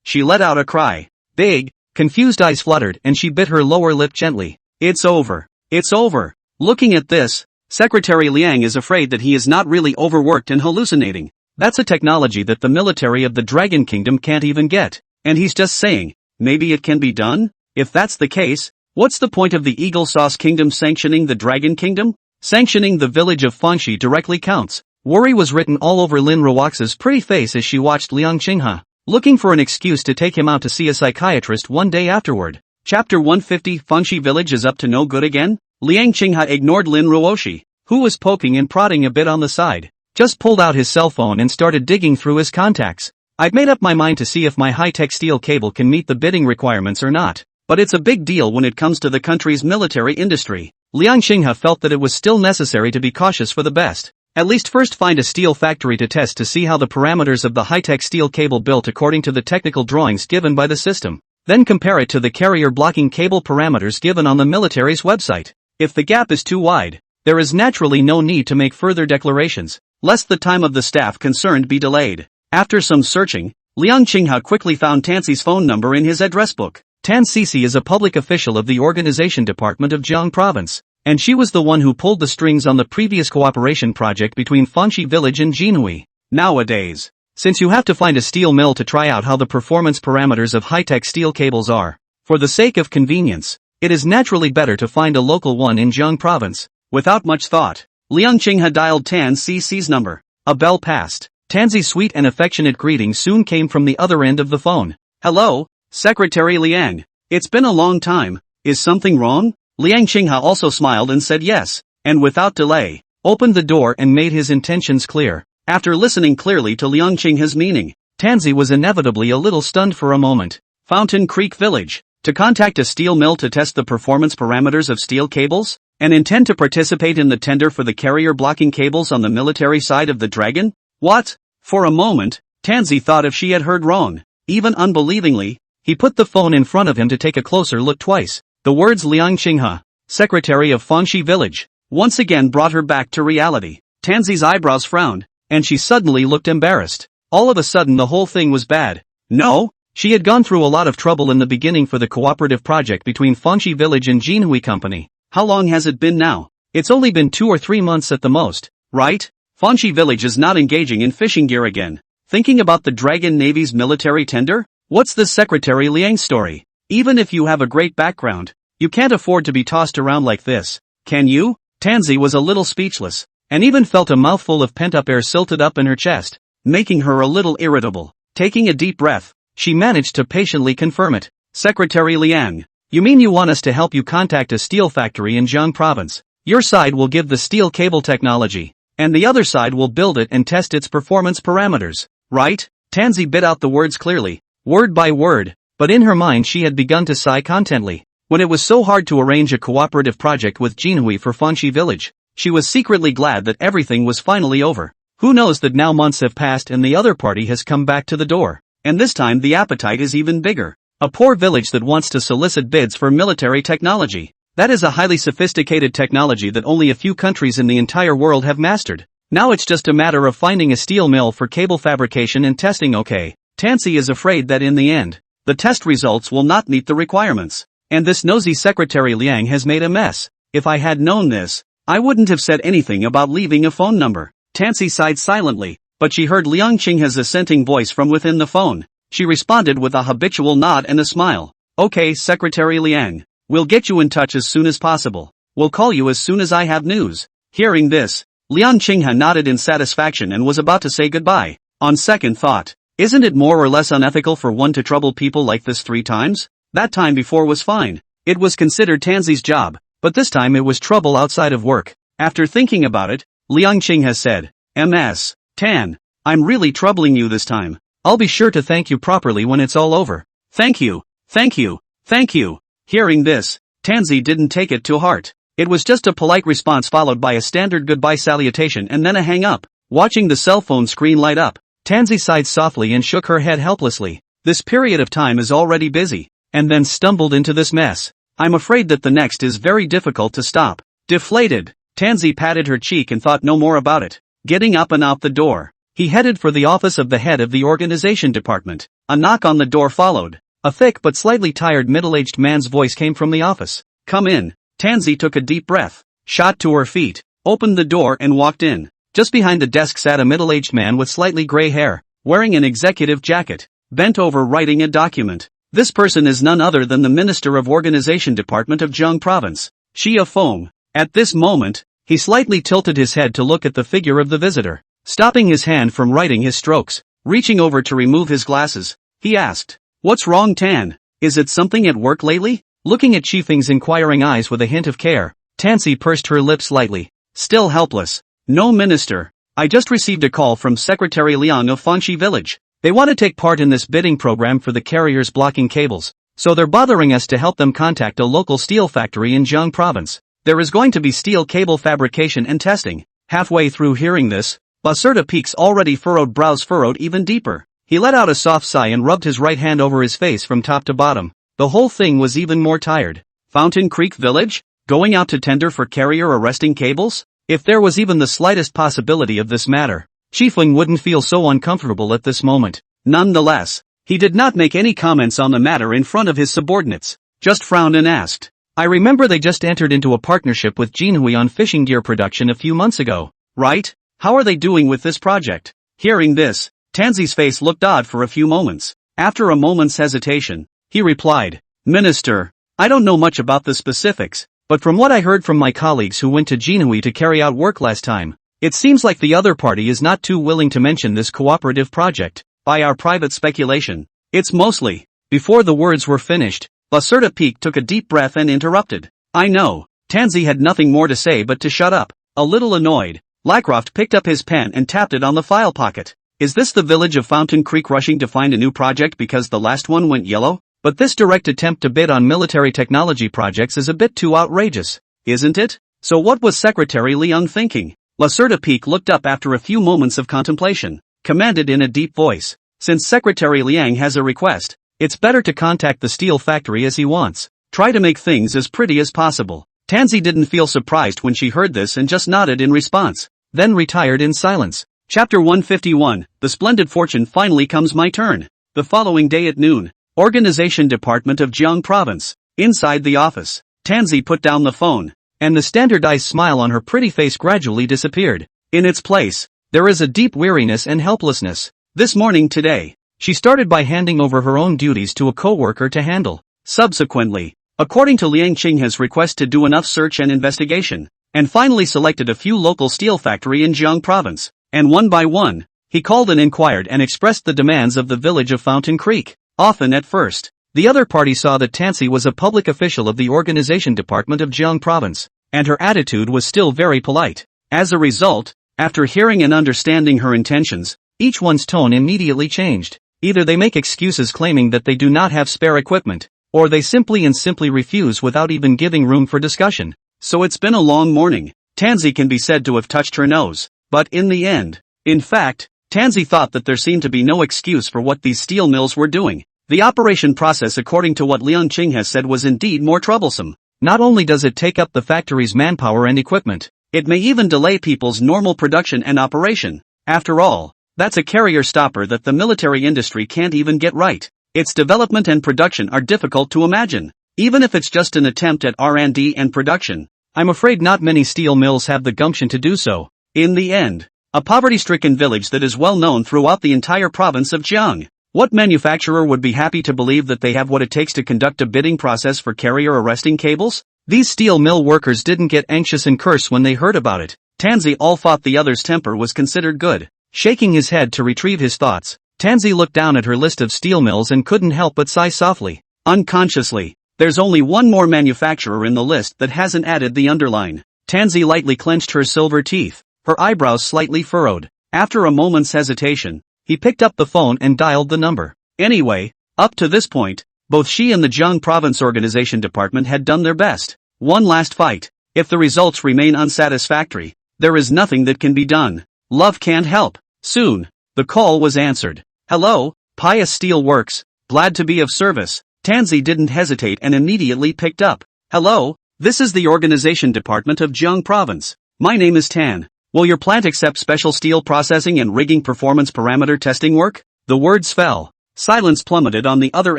She let out a cry. Big, confused eyes fluttered and she bit her lower lip gently. It's over. It's over. Looking at this, Secretary Liang is afraid that he is not really overworked and hallucinating. That's a technology that the military of the Dragon Kingdom can't even get. And he's just saying, maybe it can be done? If that's the case, what's the point of the Eagle Sauce Kingdom sanctioning the Dragon Kingdom? Sanctioning the village of Fangxi directly counts. Worry was written all over Lin Ruoxi's pretty face as she watched Liang Qinghe, looking for an excuse to take him out to see a psychiatrist one day afterward. Chapter 150 Fangxi village is up to no good again? Liang Qinghe ignored Lin Ruoshi, who was poking and prodding a bit on the side. Just pulled out his cell phone and started digging through his contacts. I've made up my mind to see if my high-tech steel cable can meet the bidding requirements or not. But it's a big deal when it comes to the country's military industry. Liang Qinghe felt that it was still necessary to be cautious for the best. At least first find a steel factory to test to see how the parameters of the high-tech steel cable built according to the technical drawings given by the system. Then compare it to the carrier blocking cable parameters given on the military's website. If the gap is too wide, there is naturally no need to make further declarations, lest the time of the staff concerned be delayed. After some searching, Liang Qinghe quickly found Tansi's phone number in his address book. Tan Sisi is a public official of the organization department of Jiang Province, and she was the one who pulled the strings on the previous cooperation project between Fangxi Village and Jinhui. Nowadays, since you have to find a steel mill to try out how the performance parameters of high-tech steel cables are, for the sake of convenience, it is naturally better to find a local one in Jiang Province. Without much thought, Liang Qinghe dialed Tan Sisi's number. A bell passed. Tansi's sweet and affectionate greeting soon came from the other end of the phone. Hello, Secretary Liang. It's been a long time. Is something wrong? Liang Qinghe also smiled and said yes, and without delay, opened the door and made his intentions clear. After listening clearly to Liang Qinghe's meaning, Tansi was inevitably a little stunned for a moment. Fountain Creek Village. To contact a steel mill to test the performance parameters of steel cables? And intend to participate in the tender for the carrier blocking cables on the military side of the Dragon? What? For a moment, Tansi thought if she had heard wrong. Even unbelievingly, he put the phone in front of him to take a closer look twice. The words Liang Qinghe, Secretary of Fangxi Village, once again brought her back to reality. Tansi's eyebrows frowned, and she suddenly looked embarrassed. All of a sudden the whole thing was bad. No, she had gone through a lot of trouble in the beginning for the cooperative project between Fangxi Village and Jinhui Company. How long has it been now? It's only been 2 or 3 months at the most, right? Fangxi Village is not engaging in fishing gear again. Thinking about the Dragon Navy's military tender? What's this Secretary Liang's story? Even if you have a great background, you can't afford to be tossed around like this, can you? Tansy was a little speechless, and even felt a mouthful of pent-up air silted up in her chest, making her a little irritable. Taking a deep breath, she managed to patiently confirm it. Secretary Liang, you mean you want us to help you contact a steel factory in Jiang province? Your side will give the steel cable technology, and the other side will build it and test its performance parameters, right? Tansy bit out the words clearly, word by word, but in her mind she had begun to sigh contently. When it was so hard to arrange a cooperative project with Jinhui for Fanxi village, she was secretly glad that everything was finally over. Who knows that now months have passed and the other party has come back to the door, and this time the appetite is even bigger. A poor village that wants to solicit bids for military technology. That is a highly sophisticated technology that only a few countries in the entire world have mastered. Now it's just a matter of finding a steel mill for cable fabrication and testing. Okay, Tansy is afraid that in the end, the test results will not meet the requirements. And this nosy Secretary Liang has made a mess. If I had known this, I wouldn't have said anything about leaving a phone number. Tansy sighed silently, but she heard Liang Qinghe's assenting voice from within the phone. She responded with a habitual nod and a smile. Okay, Secretary Liang. We'll get you in touch as soon as possible. We'll call you as soon as I have news. Hearing this, Liang Qinghe nodded in satisfaction and was about to say goodbye. On second thought, isn't it more or less unethical for one to trouble people like this 3 times? That time before was fine. It was considered Tansy's job, but this time it was trouble outside of work. After thinking about it, Liang Qinghe said, Ms. Tan, I'm really troubling you this time. I'll be sure to thank you properly when it's all over. Thank you, thank you, thank you. Hearing this, Tansy didn't take it to heart. It was just a polite response followed by a standard goodbye salutation and then a hang up. Watching the cell phone screen light up, Tansy sighed softly and shook her head helplessly. This period of time is already busy, and then stumbled into this mess. I'm afraid that the next is very difficult to stop. Deflated, Tansy patted her cheek and thought no more about it. Getting up and out the door, he headed for the office of the head of the organization department. A knock on the door followed. A thick but slightly tired middle-aged man's voice came from the office. Come in. Tansy took a deep breath, shot to her feet, opened the door and walked in. Just behind the desk sat a middle-aged man with slightly gray hair, wearing an executive jacket, bent over writing a document. This person is none other than the Minister of Organization Department of Jiang Province, Xia Feng. At this moment, he slightly tilted his head to look at the figure of the visitor. Stopping his hand from writing his strokes, reaching over to remove his glasses, he asked, What's wrong, Tan? Is it something at work lately? Looking at Xi Feng's inquiring eyes with a hint of care, Tansy pursed her lips slightly. Still helpless. No, Minister. I just received a call from Secretary Liang of Fanxi village. They want to take part in this bidding program for the carriers blocking cables, so they're bothering us to help them contact a local steel factory in Jiang province. There is going to be steel cable fabrication and testing. Halfway through hearing this, Lacerda Peak's already furrowed brows furrowed even deeper. He let out a soft sigh and rubbed his right hand over his face from top to bottom. The whole thing was even more tired. Fountain Creek Village? Going out to tender for carrier arresting cables? If there was even the slightest possibility of this matter, Xi Feng wouldn't feel so uncomfortable at this moment. Nonetheless, he did not make any comments on the matter in front of his subordinates, just frowned and asked, I remember they just entered into a partnership with Jinhui on fishing gear production a few months ago, right? How are they doing with this project? Hearing this, Tansy's face looked odd for a few moments. After a moment's hesitation, he replied, Minister, I don't know much about the specifics, but from what I heard from my colleagues who went to Jinhui to carry out work last time, it seems like the other party is not too willing to mention this cooperative project. By our private speculation, it's mostly. Before the words were finished, Lacerda Peak took a deep breath and interrupted. I know. Tansy had nothing more to say but to shut up. A little annoyed, Lycroft picked up his pen and tapped it on the file pocket. Is this the village of Fountain Creek rushing to find a new project because the last one went yellow? But this direct attempt to bid on military technology projects is a bit too outrageous, isn't it? So what was Secretary Liang thinking? Lacerda Peak looked up after a few moments of contemplation, commanded in a deep voice. Since Secretary Liang has a request, it's better to contact the steel factory as he wants. Try to make things as pretty as possible. Tansy didn't feel surprised when she heard this and just nodded in response, then retired in silence. Chapter 151, The Splendid Fortune Finally Comes My Turn. The following day at noon, Organization Department of Jiang Province. Inside the office, Tansy put down the phone, and the standardized smile on her pretty face gradually disappeared. In its place, there is a deep weariness and helplessness. This morning today, she started by handing over her own duties to a co-worker to handle. Subsequently, according to Liang Qinghe's request to do enough search and investigation, and finally selected a few local steel factory in Jiang province, and one by one, he called and inquired and expressed the demands of the village of Fountain Creek. Often at first, the other party saw that Tansy was a public official of the organization department of Jiang province, and her attitude was still very polite. As a result, after hearing and understanding her intentions, each one's tone immediately changed. Either they make excuses claiming that they do not have spare equipment, or they simply refuse without even giving room for discussion. So it's been a long morning. Tansy can be said to have touched her nose, but in the end, in fact, Tansy thought that there seemed to be no excuse for what these steel mills were doing. The operation process, according to what Liang Qinghe said, was indeed more troublesome. Not only does it take up the factory's manpower and equipment, it may even delay people's normal production and operation. After all, that's a carrier stopper that the military industry can't even get right. Its development and production are difficult to imagine, even if it's just an attempt at R&D and production. I'm afraid not many steel mills have the gumption to do so. In the end, a poverty-stricken village that is well known throughout the entire province of Jiang. What manufacturer would be happy to believe that they have what it takes to conduct a bidding process for carrier arresting cables? These steel mill workers didn't get anxious and curse when they heard about it. Tansy all thought the other's temper was considered good. Shaking his head to retrieve his thoughts, Tansy looked down at her list of steel mills and couldn't help but sigh softly. Unconsciously, there's only one more manufacturer in the list that hasn't added the underline. Tansy lightly clenched her silver teeth, her eyebrows slightly furrowed. After a moment's hesitation, he picked up the phone and dialed the number. Anyway, up to this point, both she and the Jiang Province Organization Department had done their best. One last fight. If the results remain unsatisfactory, there is nothing that can be done. Love can't help. Soon, the call was answered. Hello, Pious Steel Works, glad to be of service. Tansy didn't hesitate and immediately picked up. Hello, this is the Organization Department of Jiang Province. My name is Tan. Will your plant accept special steel processing and rigging performance parameter testing work? The words fell. Silence plummeted on the other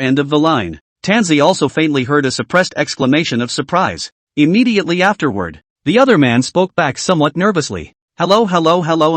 end of the line. Tansy also faintly heard a suppressed exclamation of surprise. Immediately afterward, the other man spoke back somewhat nervously. Hello,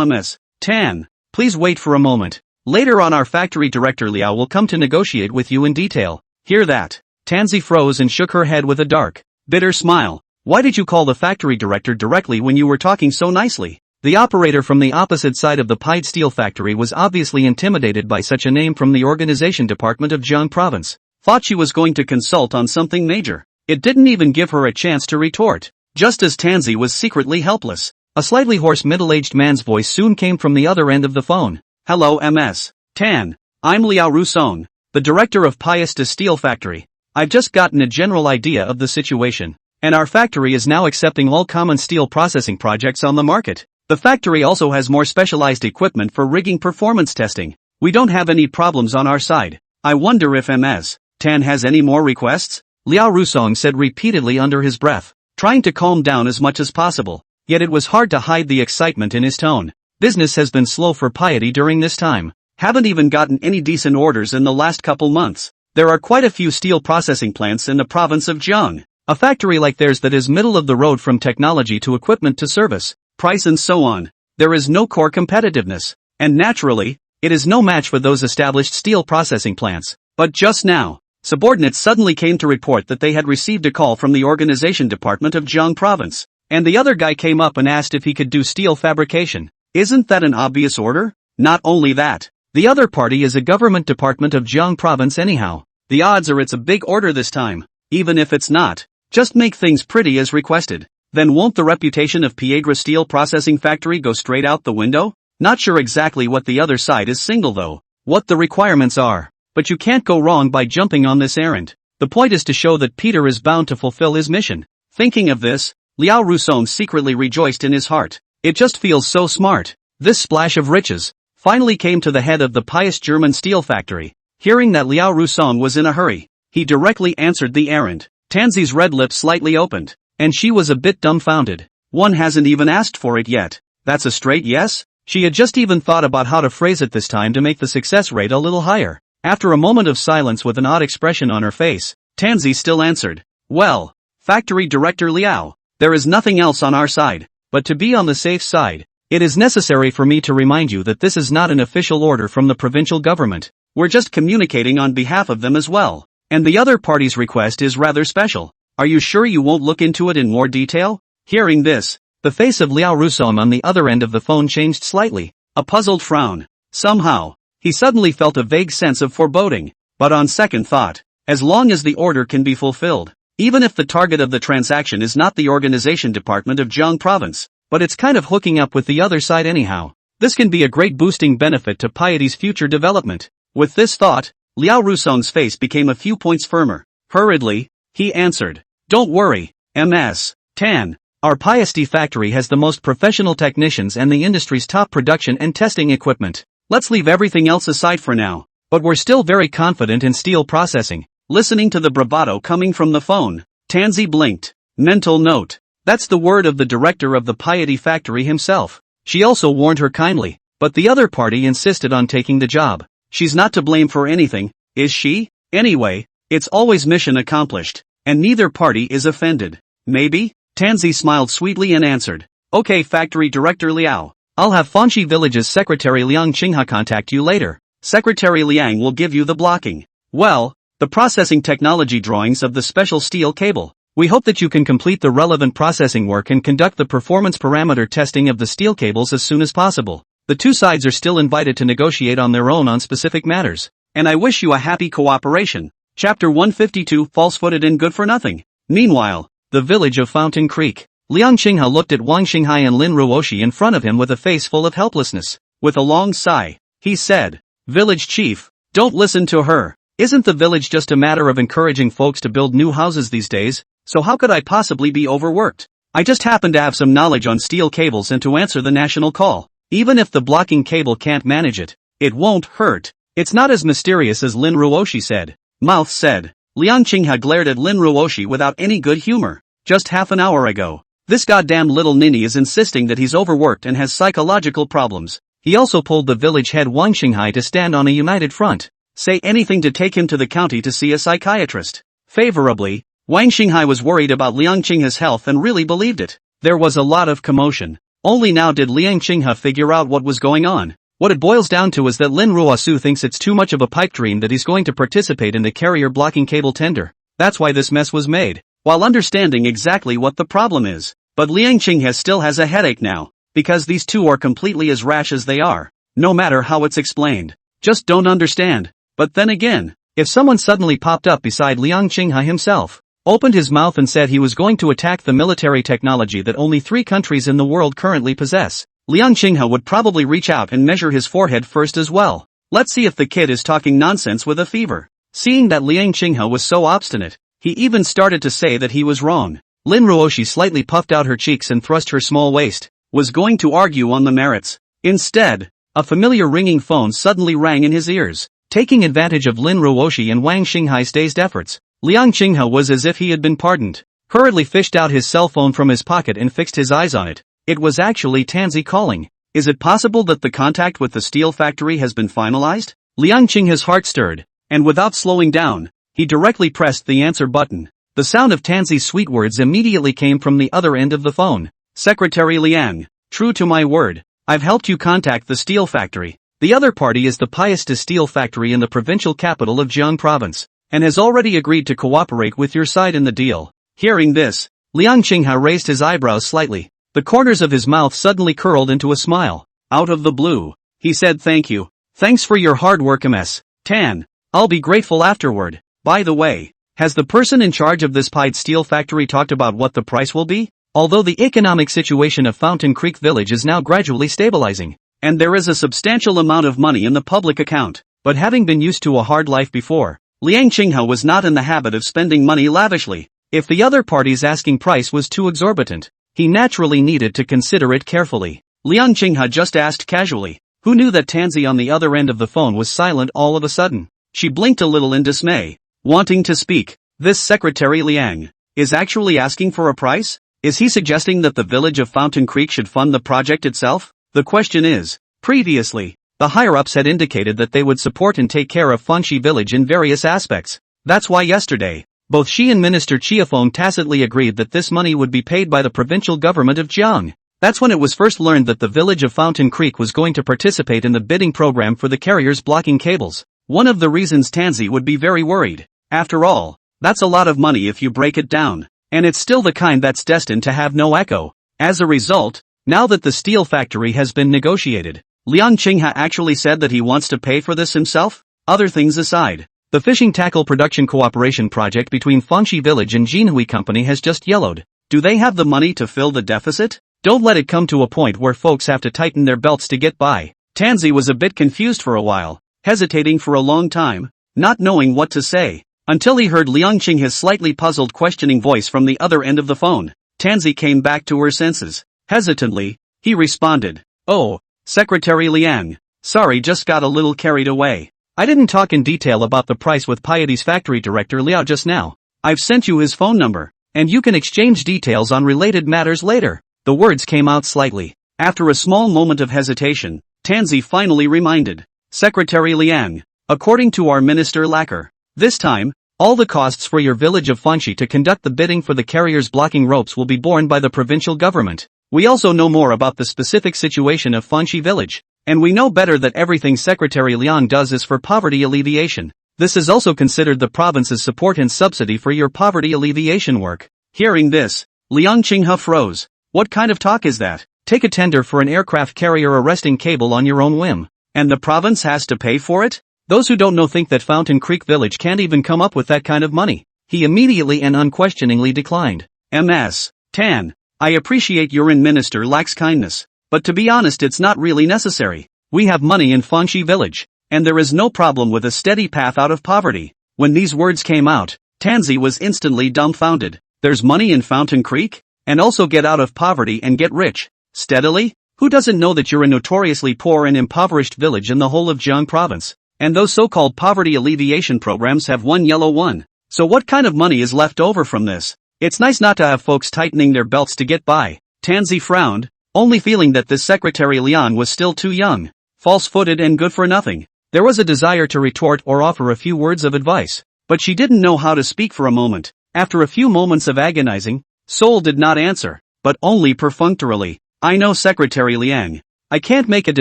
Ms. Tan. Please wait for a moment. Later on, our factory director Liao will come to negotiate with you in detail. Hear that? Tansy froze and shook her head with a dark, bitter smile. Why did you call the factory director directly when you were talking so nicely? The operator from the opposite side of the pied steel factory was obviously intimidated by such a name from the organization department of Jiang province. Thought she was going to consult on something major. It didn't even give her a chance to retort. Just as Tansy was secretly helpless, a slightly hoarse middle-aged man's voice soon came from the other end of the phone. Hello, Ms. Tan. I'm Liao Rusong, the director of Pious Steel Factory. I've just gotten a general idea of the situation, and our factory is now accepting all common steel processing projects on the market. The factory also has more specialized equipment for rigging performance testing. We don't have any problems on our side. I wonder if Ms. Tan has any more requests? Liao Rusong said repeatedly under his breath, trying to calm down as much as possible. Yet it was hard to hide the excitement in his tone. Business has been slow for Piety during this time. Haven't even gotten any decent orders in the last couple months. There are quite a few steel processing plants in the province of Jiang. A factory like theirs that is middle of the road from technology to equipment to service, price and so on. There is no core competitiveness. And naturally, it is no match for those established steel processing plants. But just now, subordinates suddenly came to report that they had received a call from the organization department of Jiang province. And the other guy came up and asked if he could do steel fabrication. Isn't that an obvious order? Not only that, the other party is a government department of Jiang province anyhow. The odds are it's a big order this time. Even if it's not, just make things pretty as requested. Then won't the reputation of Piedra Steel Processing Factory go straight out the window? Not sure exactly what the other side is single though, what the requirements are. But you can't go wrong by jumping on this errand. The point is to show that Peter is bound to fulfill his mission. Thinking of this, Liao Rusong secretly rejoiced in his heart. It just feels so smart. This splash of riches finally came to the head of the Pious German Steel Factory. Hearing that Liao Rusong was in a hurry, he directly answered the errand. Tansy's red lips slightly opened, and she was a bit dumbfounded. One hasn't even asked for it yet. That's a straight yes? She had just even thought about how to phrase it this time to make the success rate a little higher. After a moment of silence with an odd expression on her face, Tansy still answered. Well, Factory Director Liao, there is nothing else on our side, but to be on the safe side, It is necessary for me to remind you that this is not an official order from the provincial government. We're just communicating on behalf of them as well. And the other party's request is rather special. Are you sure you won't look into it in more detail? Hearing this, the face of Liao Rusom on the other end of the phone changed slightly. A puzzled frown. Somehow, he suddenly felt a vague sense of foreboding. But on second thought, as long as the order can be fulfilled, even if the target of the transaction is not the organization department of Jiang province, but it's kind of hooking up with the other side anyhow, this can be a great boosting benefit to Piety's future development. With this thought, Liao Rusong's face became a few points firmer. Hurriedly, he answered, "Don't worry, Ms. Tan. Our Piety factory has the most professional technicians and the industry's top production and testing equipment. Let's leave everything else aside for now. But we're still very confident in steel processing." Listening to the bravado coming from the phone, Tansy blinked. Mental note. That's the word of the director of the Piety factory himself. She also warned her kindly, but the other party insisted on taking the job. She's not to blame for anything, is she? Anyway, it's always mission accomplished, and neither party is offended. Maybe? Tansy smiled sweetly and answered, "Okay, factory director Liao. I'll have Fanxi Village's secretary Liang Qingha contact you later. Secretary Liang will give you the blocking. Well, the processing technology drawings of the special steel cable. We hope that you can complete the relevant processing work and conduct the performance parameter testing of the steel cables as soon as possible. The two sides are still invited to negotiate on their own on specific matters. And I wish you a happy cooperation." Chapter 152 False-footed and good for nothing. Meanwhile, the village of Fountain Creek. Liang Qingha looked at Wang Xinghai and Lin Ruoshi in front of him with a face full of helplessness. With a long sigh, he said, "Village chief, don't listen to her. Isn't the village just a matter of encouraging folks to build new houses these days? So how could I possibly be overworked? I just happen to have some knowledge on steel cables and to answer the national call. Even if the blocking cable can't manage it, it won't hurt. It's not as mysterious as Lin Ruoshi said." Mouth said. Liang Qingha glared at Lin Ruoshi without any good humor. Just half an hour ago, this goddamn little ninny is insisting that he's overworked and has psychological problems. He also pulled the village head Wang Xinghai to stand on a united front. Say anything to take him to the county to see a psychiatrist. Favorably, Wang Xinghai was worried about Liang Qingha's health and really believed it. There was a lot of commotion. Only now did Liang Qingha figure out what was going on. What it boils down to is that Lin Ruosu thinks it's too much of a pipe dream that he's going to participate in the carrier blocking cable tender. That's why this mess was made. While understanding exactly what the problem is. But Liang Qingha still has a headache now, because these two are completely as rash as they are. No matter how it's explained. Just don't understand. But then again, if someone suddenly popped up beside Liang Qingha himself, opened his mouth and said he was going to attack the military technology that only 3 countries in the world currently possess, Liang Qingha would probably reach out and measure his forehead first as well. Let's see if the kid is talking nonsense with a fever. Seeing that Liang Qingha was so obstinate, he even started to say that he was wrong. Lin Ruoshi slightly puffed out her cheeks and thrust her small waist, was going to argue on the merits. Instead, a familiar ringing phone suddenly rang in his ears. Taking advantage of Lin Ruoshi and Wang Xinghai's dazed efforts, Liang Qingha was as if he had been pardoned. Hurriedly fished out his cell phone from his pocket and fixed his eyes on it. It was actually Tansy calling. Is it possible that the contact with the steel factory has been finalized? Liang Qingha's heart stirred, and without slowing down, he directly pressed the answer button. The sound of Tansy's sweet words immediately came from the other end of the phone. "Secretary Liang, true to my word, I've helped you contact the steel factory. The other party is the Piesta steel factory in the provincial capital of Jiang province, and has already agreed to cooperate with your side in the deal." Hearing this, Liang Qingha raised his eyebrows slightly. The corners of his mouth suddenly curled into a smile. Out of the blue, he said, "Thank you. Thanks for your hard work, Ms. Tan. I'll be grateful afterward. By the way, has the person in charge of this pied steel factory talked about what the price will be? Although the economic situation of Fountain Creek Village is now gradually stabilizing, and there is a substantial amount of money in the public account, but having been used to a hard life before, Liang Qingha was not in the habit of spending money lavishly. If the other party's asking price was too exorbitant, he naturally needed to consider it carefully. Liang Qingha just asked casually. Who knew that Tansy on the other end of the phone was silent all of a sudden? She blinked a little in dismay, wanting to speak. This Secretary Liang is actually asking for a price? Is he suggesting that the village of Fountain Creek should fund the project itself? The question is, previously, the higher-ups had indicated that they would support and take care of Fanxi village in various aspects. That's why yesterday, both she and Minister Chiafeng tacitly agreed that this money would be paid by the provincial government of Jiang. That's when it was first learned that the village of Fountain Creek was going to participate in the bidding program for the carriers blocking cables. One of the reasons Tansy would be very worried. After all, that's a lot of money if you break it down. And it's still the kind that's destined to have no echo. As a result, now that the steel factory has been negotiated, Liang Qinghe actually said that he wants to pay for this himself? Other things aside, the fishing tackle production cooperation project between Fangxi Village and Jinhui Company has just yellowed. Do they have the money to fill the deficit? Don't let it come to a point where folks have to tighten their belts to get by. Tansy was a bit confused for a while, hesitating for a long time, not knowing what to say, until he heard Liang Qinghe's slightly puzzled questioning voice from the other end of the phone. Tansy came back to her senses. Hesitantly, he responded, "Oh, Secretary Liang. Sorry, just got a little carried away. I didn't talk in detail about the price with Piety's factory director Liao just now. I've sent you his phone number, and you can exchange details on related matters later." The words came out slightly. After a small moment of hesitation, Tansy finally reminded Secretary Liang, "According to our Minister Lacquer, this time, all the costs for your village of Fangxi to conduct the bidding for the carriers blocking ropes will be borne by the provincial government. We also know more about the specific situation of Fangxi Village, and we know better that everything Secretary Liang does is for poverty alleviation. This is also considered the province's support and subsidy for your poverty alleviation work." Hearing this, Liang Qinghe froze. What kind of talk is that? Take a tender for an aircraft carrier arresting cable on your own whim, and the province has to pay for it? Those who don't know think that Fountain Creek Village can't even come up with that kind of money. He immediately and unquestioningly declined. "Ms. Tan, I appreciate your and Minister Lack's kindness, but to be honest it's not really necessary. We have money in Fangxi Village, and there is no problem with a steady path out of poverty." When these words came out, Tansy was instantly dumbfounded. There's money in Fountain Creek? And also get out of poverty and get rich steadily? Who doesn't know that you're a notoriously poor and impoverished village in the whole of Jiang province? And those so-called poverty alleviation programs have one yellow one. So what kind of money is left over from this? It's nice not to have folks tightening their belts to get by. Tansy frowned, only feeling that this Secretary Liang was still too young, false-footed and good for nothing. There was a desire to retort or offer a few words of advice, but she didn't know how to speak for a moment. After a few moments of agonizing, Soul did not answer, but only perfunctorily. "I know Secretary Liang. I can't make a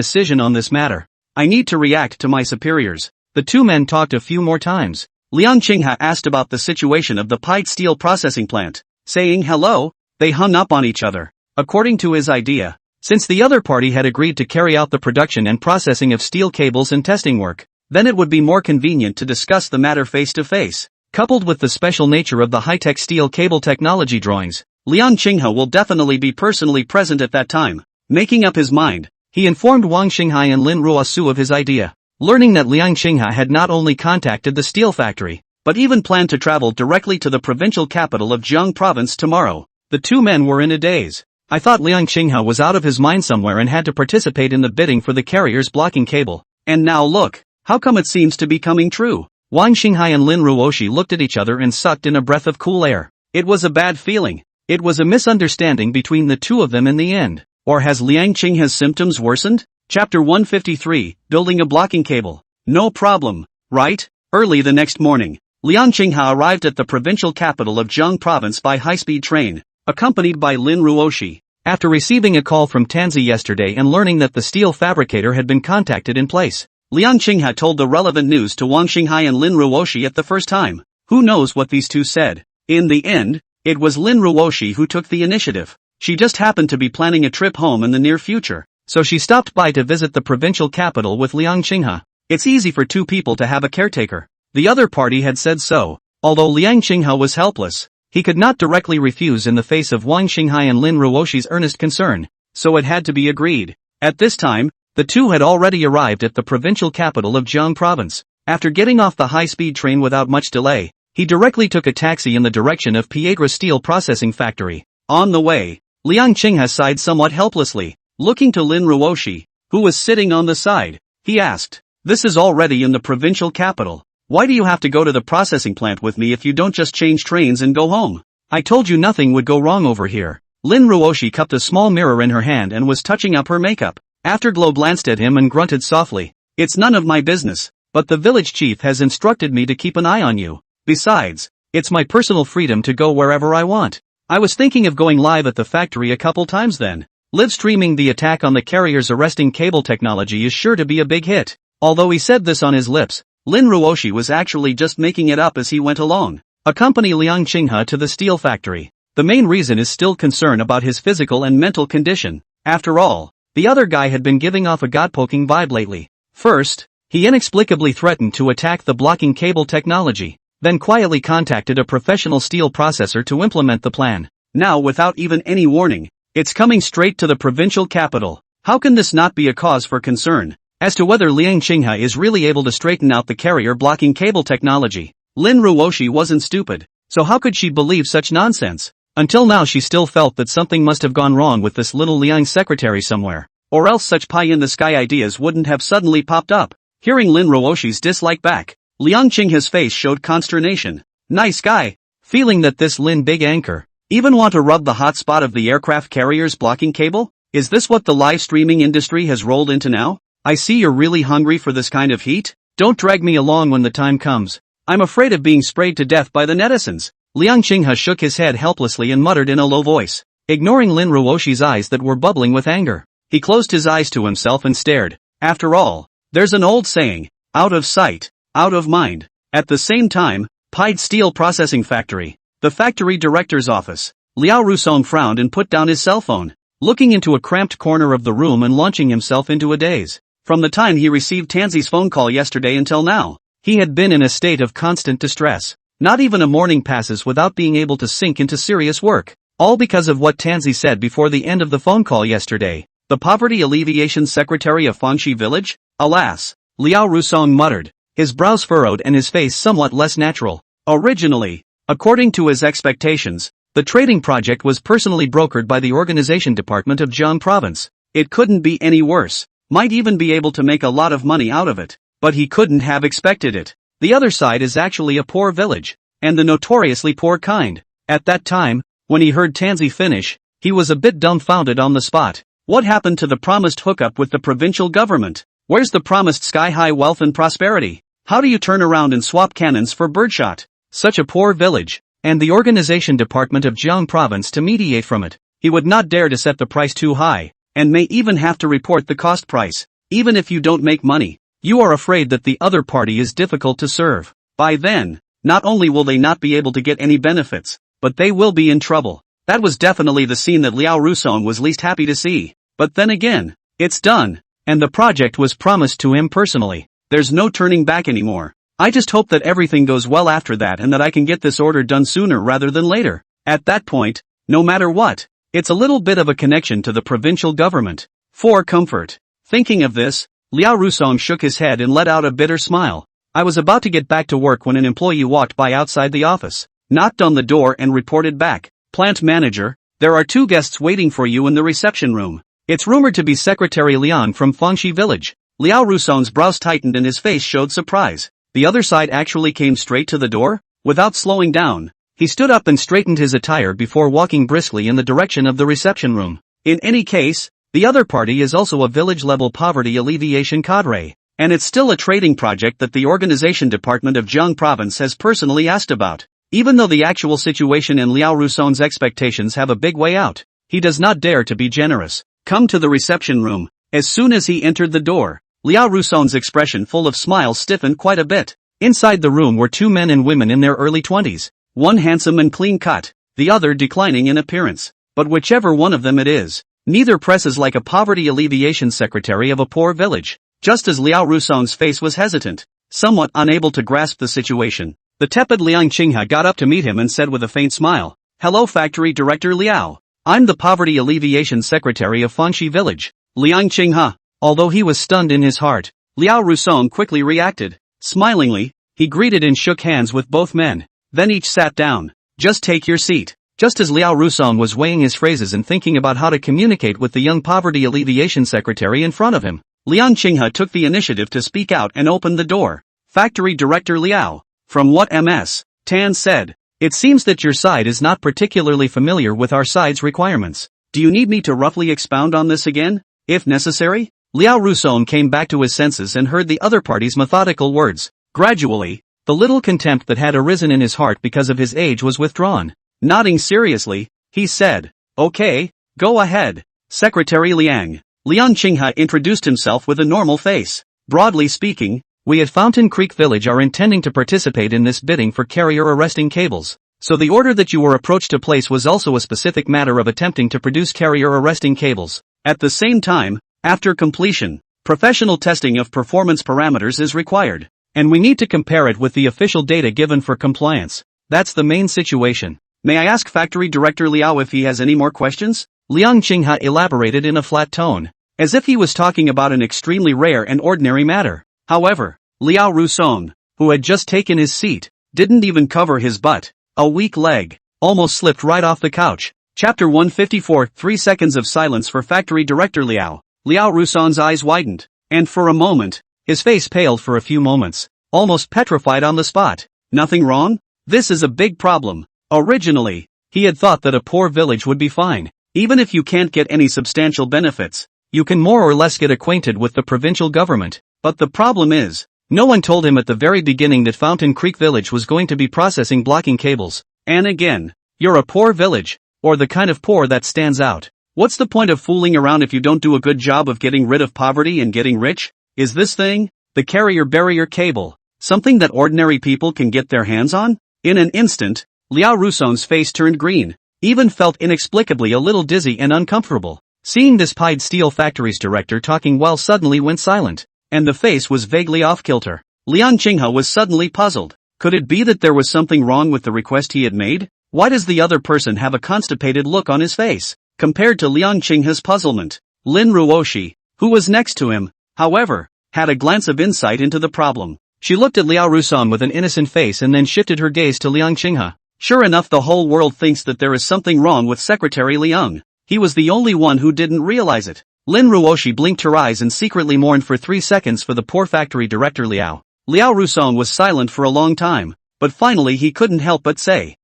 decision on this matter. I need to react to my superiors." The two men talked a few more times. Liang Qinghe asked about the situation of the pied steel processing plant. Saying hello, they hung up on each other. According to his idea, since the other party had agreed to carry out the production and processing of steel cables and testing work, then it would be more convenient to discuss the matter face to face. Coupled with the special nature of the high-tech steel cable technology drawings, Liang Qinghe will definitely be personally present at that time. Making up his mind, he informed Wang Xinghai and Lin Ruosu of his idea. Learning that Liang Qinghe had not only contacted the steel factory, but even planned to travel directly to the provincial capital of Jiang province tomorrow, the two men were in a daze. "I thought Liang Qinghe was out of his mind somewhere and had to participate in the bidding for the carriers blocking cable. And now look, how come it seems to be coming true?" Wang Xinghai and Lin Ruoshi looked at each other and sucked in a breath of cool air. It was a bad feeling. It was a misunderstanding between the two of them in the end. Or has Liang Qinghe's symptoms worsened? Chapter 153, Building a Blocking Cable. No problem, right? Early the next morning, Liang Qinghe arrived at the provincial capital of Jiang province by high-speed train, accompanied by Lin Ruoshi. After receiving a call from Tansy yesterday and learning that the steel fabricator had been contacted in place, Liang Qinghe told the relevant news to Wang Xinghai and Lin Ruoshi at the first time. Who knows what these two said? In the end, it was Lin Ruoshi who took the initiative. She just happened to be planning a trip home in the near future, so she stopped by to visit the provincial capital with Liang Qinghe. It's easy for two people to have a caretaker. The other party had said so. Although Liang Qinghe was helpless, he could not directly refuse in the face of Wang Xinghai and Lin Ruoshi's earnest concern, so it had to be agreed. At this time, the two had already arrived at the provincial capital of Jiang province. After getting off the high-speed train without much delay, he directly took a taxi in the direction of Piedra Steel Processing Factory. On the way, Liang Qinghe sighed somewhat helplessly. Looking to Lin Ruoshi, who was sitting on the side, he asked, "This is already in the provincial capital. Why do you have to go to the processing plant with me if you don't just change trains and go home? I told you nothing would go wrong over here." Lin Ruoshi cupped a small mirror in her hand and was touching up her makeup. Afterglow glanced at him and grunted softly. "It's none of my business, but the village chief has instructed me to keep an eye on you. Besides, it's my personal freedom to go wherever I want. I was thinking of going live at the factory a couple times then." Live streaming the attack on the carrier's arresting cable technology is sure to be a big hit. Although he said this on his lips, Lin Ruoshi was actually just making it up as he went along. Accompany Liang Qinghe to the steel factory. The main reason is still concern about his physical and mental condition. After all, the other guy had been giving off a god-poking vibe lately. First, he inexplicably threatened to attack the blocking cable technology, then quietly contacted a professional steel processor to implement the plan. Now without even any warning, it's coming straight to the provincial capital. How can this not be a cause for concern? As to whether Liang Qinghe is really able to straighten out the carrier blocking cable technology, Lin Ruoshi wasn't stupid, so how could she believe such nonsense? Until now she still felt that something must have gone wrong with this little Liang secretary somewhere, or else such pie-in-the-sky ideas wouldn't have suddenly popped up. Hearing Lin Ruoshi's dislike back, Liang Qinghe's face showed consternation. Nice guy. Feeling that this Lin big anchor even want to rub the hot spot of the aircraft carrier's blocking cable? Is this what the live streaming industry has rolled into now? I see you're really hungry for this kind of heat. Don't drag me along when the time comes. I'm afraid of being sprayed to death by the netizens. Liang Qinghe shook his head helplessly and muttered in a low voice, ignoring Lin Ruoshi's eyes that were bubbling with anger. He closed his eyes to himself and stared. After all, there's an old saying, out of sight, out of mind. At the same time, Pied Steel Processing Factory, the factory director's office. Liao Rusong frowned and put down his cell phone, looking into a cramped corner of the room and launching himself into a daze. From the time he received Tanzi's phone call yesterday until now, he had been in a state of constant distress. Not even a morning passes without being able to sink into serious work. All because of what Tanzi said before the end of the phone call yesterday. The Poverty Alleviation Secretary of Fangxi Village? Alas, Liao Rusong muttered, his brows furrowed and his face somewhat less natural. Originally, according to his expectations, the trading project was personally brokered by the organization department of Jiang Province. It couldn't be any worse. Might even be able to make a lot of money out of it. But he couldn't have expected it. The other side is actually a poor village, and the notoriously poor kind. At that time, when he heard Tanzi finish, he was a bit dumbfounded on the spot. What happened to the promised hookup with the provincial government? Where's the promised sky-high wealth and prosperity? How do you turn around and swap cannons for birdshot? Such a poor village, and the organization department of Jiang Province to mediate from it. He would not dare to set the price too high, and may even have to report the cost price. Even if you don't make money, you are afraid that the other party is difficult to serve. By then, not only will they not be able to get any benefits, but they will be in trouble. That was definitely the scene that Liao Rusong was least happy to see. But then again, it's done, and the project was promised to him personally. There's no turning back anymore. I just hope that everything goes well after that and that I can get this order done sooner rather than later. At that point, no matter what, it's a little bit of a connection to the provincial government. For comfort. Thinking of this, Liao Rusong shook his head and let out a bitter smile. I was about to get back to work when an employee walked by outside the office, knocked on the door and reported back. Plant manager, there are 2 guests waiting for you in the reception room. It's rumored to be Secretary Liang from Fangxi Village. Liao Rusong's brows tightened and his face showed surprise. The other side actually came straight to the door? Without slowing down, he stood up and straightened his attire before walking briskly in the direction of the reception room. In any case, the other party is also a village-level poverty alleviation cadre, and it's still a trading project that the organization department of Jiang Province has personally asked about. Even though the actual situation and Liao Rusong's expectations have a big way out, he does not dare to be generous. Come to the reception room. As soon as he entered the door, Liao Rusong's expression full of smiles stiffened quite a bit. Inside the room were 2 men and women in their early 20s, one handsome and clean-cut, the other declining in appearance. But whichever one of them it is, neither presses like a poverty alleviation secretary of a poor village. Just as Liao Rusong's face was hesitant, somewhat unable to grasp the situation, the tepid Liang Qinghe got up to meet him and said with a faint smile, "Hello Factory Director Liao. I'm the Poverty Alleviation Secretary of Fangxi Village." Liang Qinghe. Although he was stunned in his heart, Liao Rusong quickly reacted. Smilingly, he greeted and shook hands with both men. Then each sat down. "Just take your seat." Just as Liao Rusong was weighing his phrases and thinking about how to communicate with the young Poverty Alleviation Secretary in front of him, Liang Qinghe took the initiative to speak out and opened the door. "Factory Director Liao. From what Ms. Tan said, it seems that your side is not particularly familiar with our side's requirements. Do you need me to roughly expound on this again, if necessary?" Liao Rusong came back to his senses and heard the other party's methodical words. Gradually, the little contempt that had arisen in his heart because of his age was withdrawn. Nodding seriously, he said, "Okay, go ahead. Secretary Liang. Liang Qinghe introduced himself with a normal face. Broadly speaking, we at Fountain Creek Village are intending to participate in this bidding for carrier arresting cables. So the order that you were approached to place was also a specific matter of attempting to produce carrier arresting cables. At the same time, after completion, professional testing of performance parameters is required. And we need to compare it with the official data given for compliance. That's the main situation. May I ask Factory Director Liao if he has any more questions? Liang Qinghe elaborated in a flat tone, as if he was talking about an extremely rare and ordinary matter. However, Liao Rusong, who had just taken his seat, didn't even cover his butt. A weak leg almost slipped right off the couch. Chapter 154 3 seconds of silence for Factory Director Liao. Liao Rusong's eyes widened, and for a moment, his face paled for a few moments, almost petrified on the spot. Nothing wrong? This is a big problem. Originally, he had thought that a poor village would be fine. Even if you can't get any substantial benefits, you can more or less get acquainted with the provincial government. But the problem is, no one told him at the very beginning that Fountain Creek Village was going to be processing blocking cables. And again, you're a poor village, or the kind of poor that stands out. What's the point of fooling around if you don't do a good job of getting rid of poverty and getting rich? Is this thing, the carrier barrier cable, something that ordinary people can get their hands on? In an instant, Liao Rusong's face turned green, even felt inexplicably a little dizzy and uncomfortable. Seeing this Pied Steel Factory's director talking while suddenly went silent, and the face was vaguely off-kilter. Liang Qinghe was suddenly puzzled. Could it be that there was something wrong with the request he had made? Why does the other person have a constipated look on his face? Compared to Liang Qinghe's puzzlement, Lin Ruoshi, who was next to him, however, had a glance of insight into the problem. She looked at Liao Rusong with an innocent face and then shifted her gaze to Liang Qinghe. Sure enough, the whole world thinks that there is something wrong with Secretary Liang. He was the only one who didn't realize it. Lin Ruoshi blinked her eyes and secretly mourned for 3 seconds for the poor factory director Liao. Liao Rusong was silent for a long time, but finally he couldn't help but say,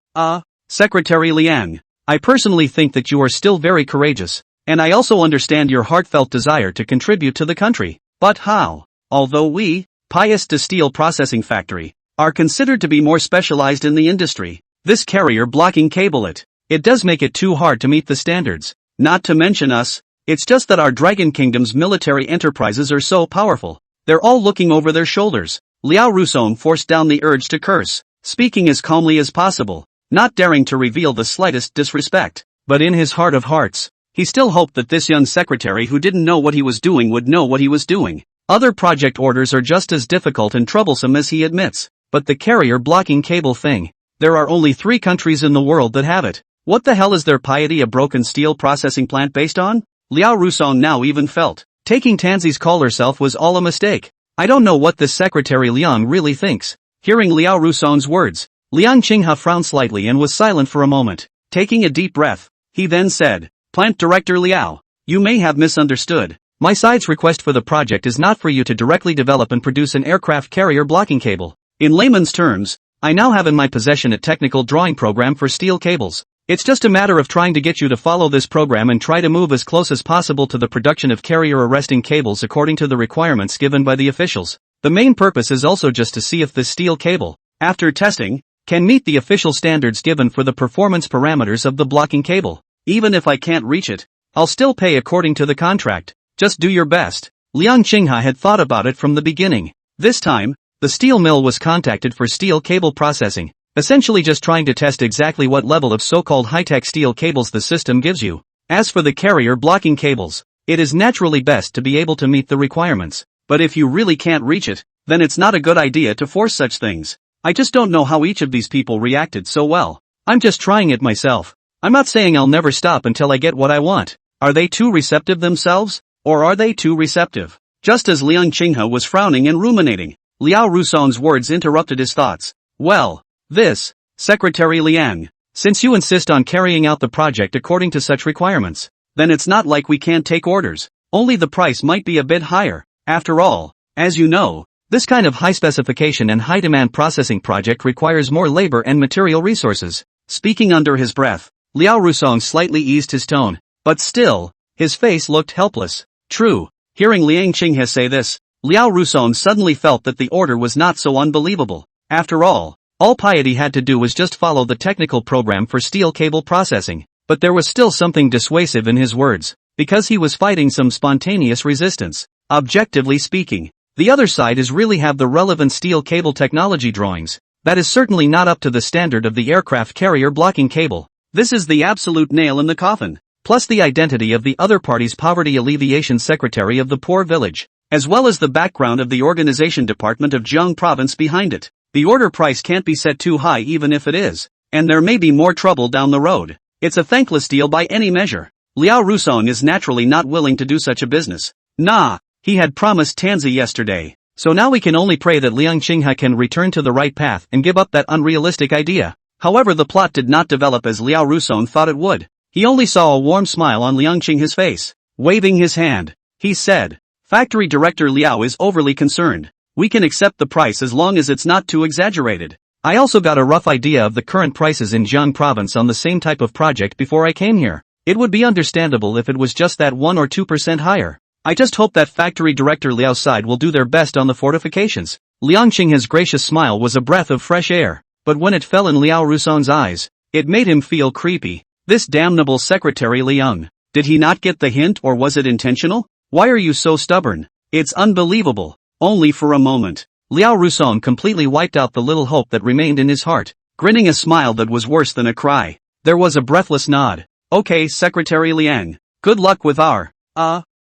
Secretary Liang, I personally think that you are still very courageous, and I also understand your heartfelt desire to contribute to the country. But how? Although we, Pious to Steel Processing Factory, are considered to be more specialized in the industry, this carrier blocking cable it does make it too hard to meet the standards. Not to mention us, it's just that our Dragon Kingdom's military enterprises are so powerful. They're all looking over their shoulders. Liao Rusong forced down the urge to curse, speaking as calmly as possible, not daring to reveal the slightest disrespect. But in his heart of hearts, he still hoped that this young secretary who didn't know what he was doing would know what he was doing. Other project orders are just as difficult and troublesome as he admits. But the carrier blocking cable thing, there are only 3 countries in the world that have it. What the hell is their piety a broken steel processing plant based on? Liao Rusong now even felt taking Tanzi's call herself was all a mistake. I don't know what this Secretary Liang really thinks. Hearing Liao Rusong's words, Liang Qinghe frowned slightly and was silent for a moment. Taking a deep breath, he then said, Plant Director Liao, you may have misunderstood. My side's request for the project is not for you to directly develop and produce an aircraft carrier blocking cable. In layman's terms, I now have in my possession a technical drawing program for steel cables. It's just a matter of trying to get you to follow this program and try to move as close as possible to the production of carrier arresting cables according to the requirements given by the officials. The main purpose is also just to see if this steel cable, after testing, can meet the official standards given for the performance parameters of the blocking cable. Even if I can't reach it, I'll still pay according to the contract. Just do your best. Liang Qinghe had thought about it from the beginning. This time, the steel mill was contacted for steel cable processing, essentially just trying to test exactly what level of so-called high-tech steel cables the system gives you. As for the carrier blocking cables, it is naturally best to be able to meet the requirements. But if you really can't reach it, then it's not a good idea to force such things. I just don't know how each of these people reacted so well. I'm just trying it myself. I'm not saying I'll never stop until I get what I want. Are they too receptive themselves? Or are they too receptive? Just as Liang Qinghe was frowning and ruminating, Liao Rusong's words interrupted his thoughts. Well, Secretary Liang, since you insist on carrying out the project according to such requirements, then it's not like we can't take orders, only the price might be a bit higher. After all, as you know, this kind of high specification and high demand processing project requires more labor and material resources. Speaking under his breath, Liao Rusong slightly eased his tone, but still, his face looked helpless. True, hearing Liang Qinghe say this, Liao Rusong suddenly felt that the order was not so unbelievable. After all Piety had to do was just follow the technical program for steel cable processing. But there was still something dissuasive in his words. because he was fighting some spontaneous resistance. Objectively speaking, the other side is really have the relevant steel cable technology drawings. That is certainly not up to the standard of the aircraft carrier blocking cable. This is the absolute nail in the coffin. Plus the identity of the other party's poverty alleviation secretary of the poor village, as well as the background of the organization department of Jiang province behind it. The order price can't be set too high even if it is, and there may be more trouble down the road. It's a thankless deal by any measure. Liao Rusong is naturally not willing to do such a business. Nah, he had promised Tanzi yesterday. So now we can only pray that Liang Qinghe can return to the right path and give up that unrealistic idea. However, the plot did not develop as Liao Rusong thought it would. He only saw a warm smile on Liang Qinghe's face. Waving his hand, he said, "Factory Director Liao is overly concerned. We can accept the price as long as it's not too exaggerated. I also got a rough idea of the current prices in Jiang province on the same type of project before I came here. It would be understandable if it was just that 1 or 2% higher. I just hope that Factory Director Liao's side will do their best on the fortifications." Liang Qinghe's gracious smile was a breath of fresh air, but when it fell in Liao Rusong's eyes, it made him feel creepy. This damnable Secretary Liang. Did he not get the hint or was it intentional? Why are you so stubborn? It's unbelievable. Only for a moment. Liao Rusong completely wiped out the little hope that remained in his heart, grinning a smile that was worse than a cry. There was a breathless nod. "Okay, Secretary Liang. Good luck with our,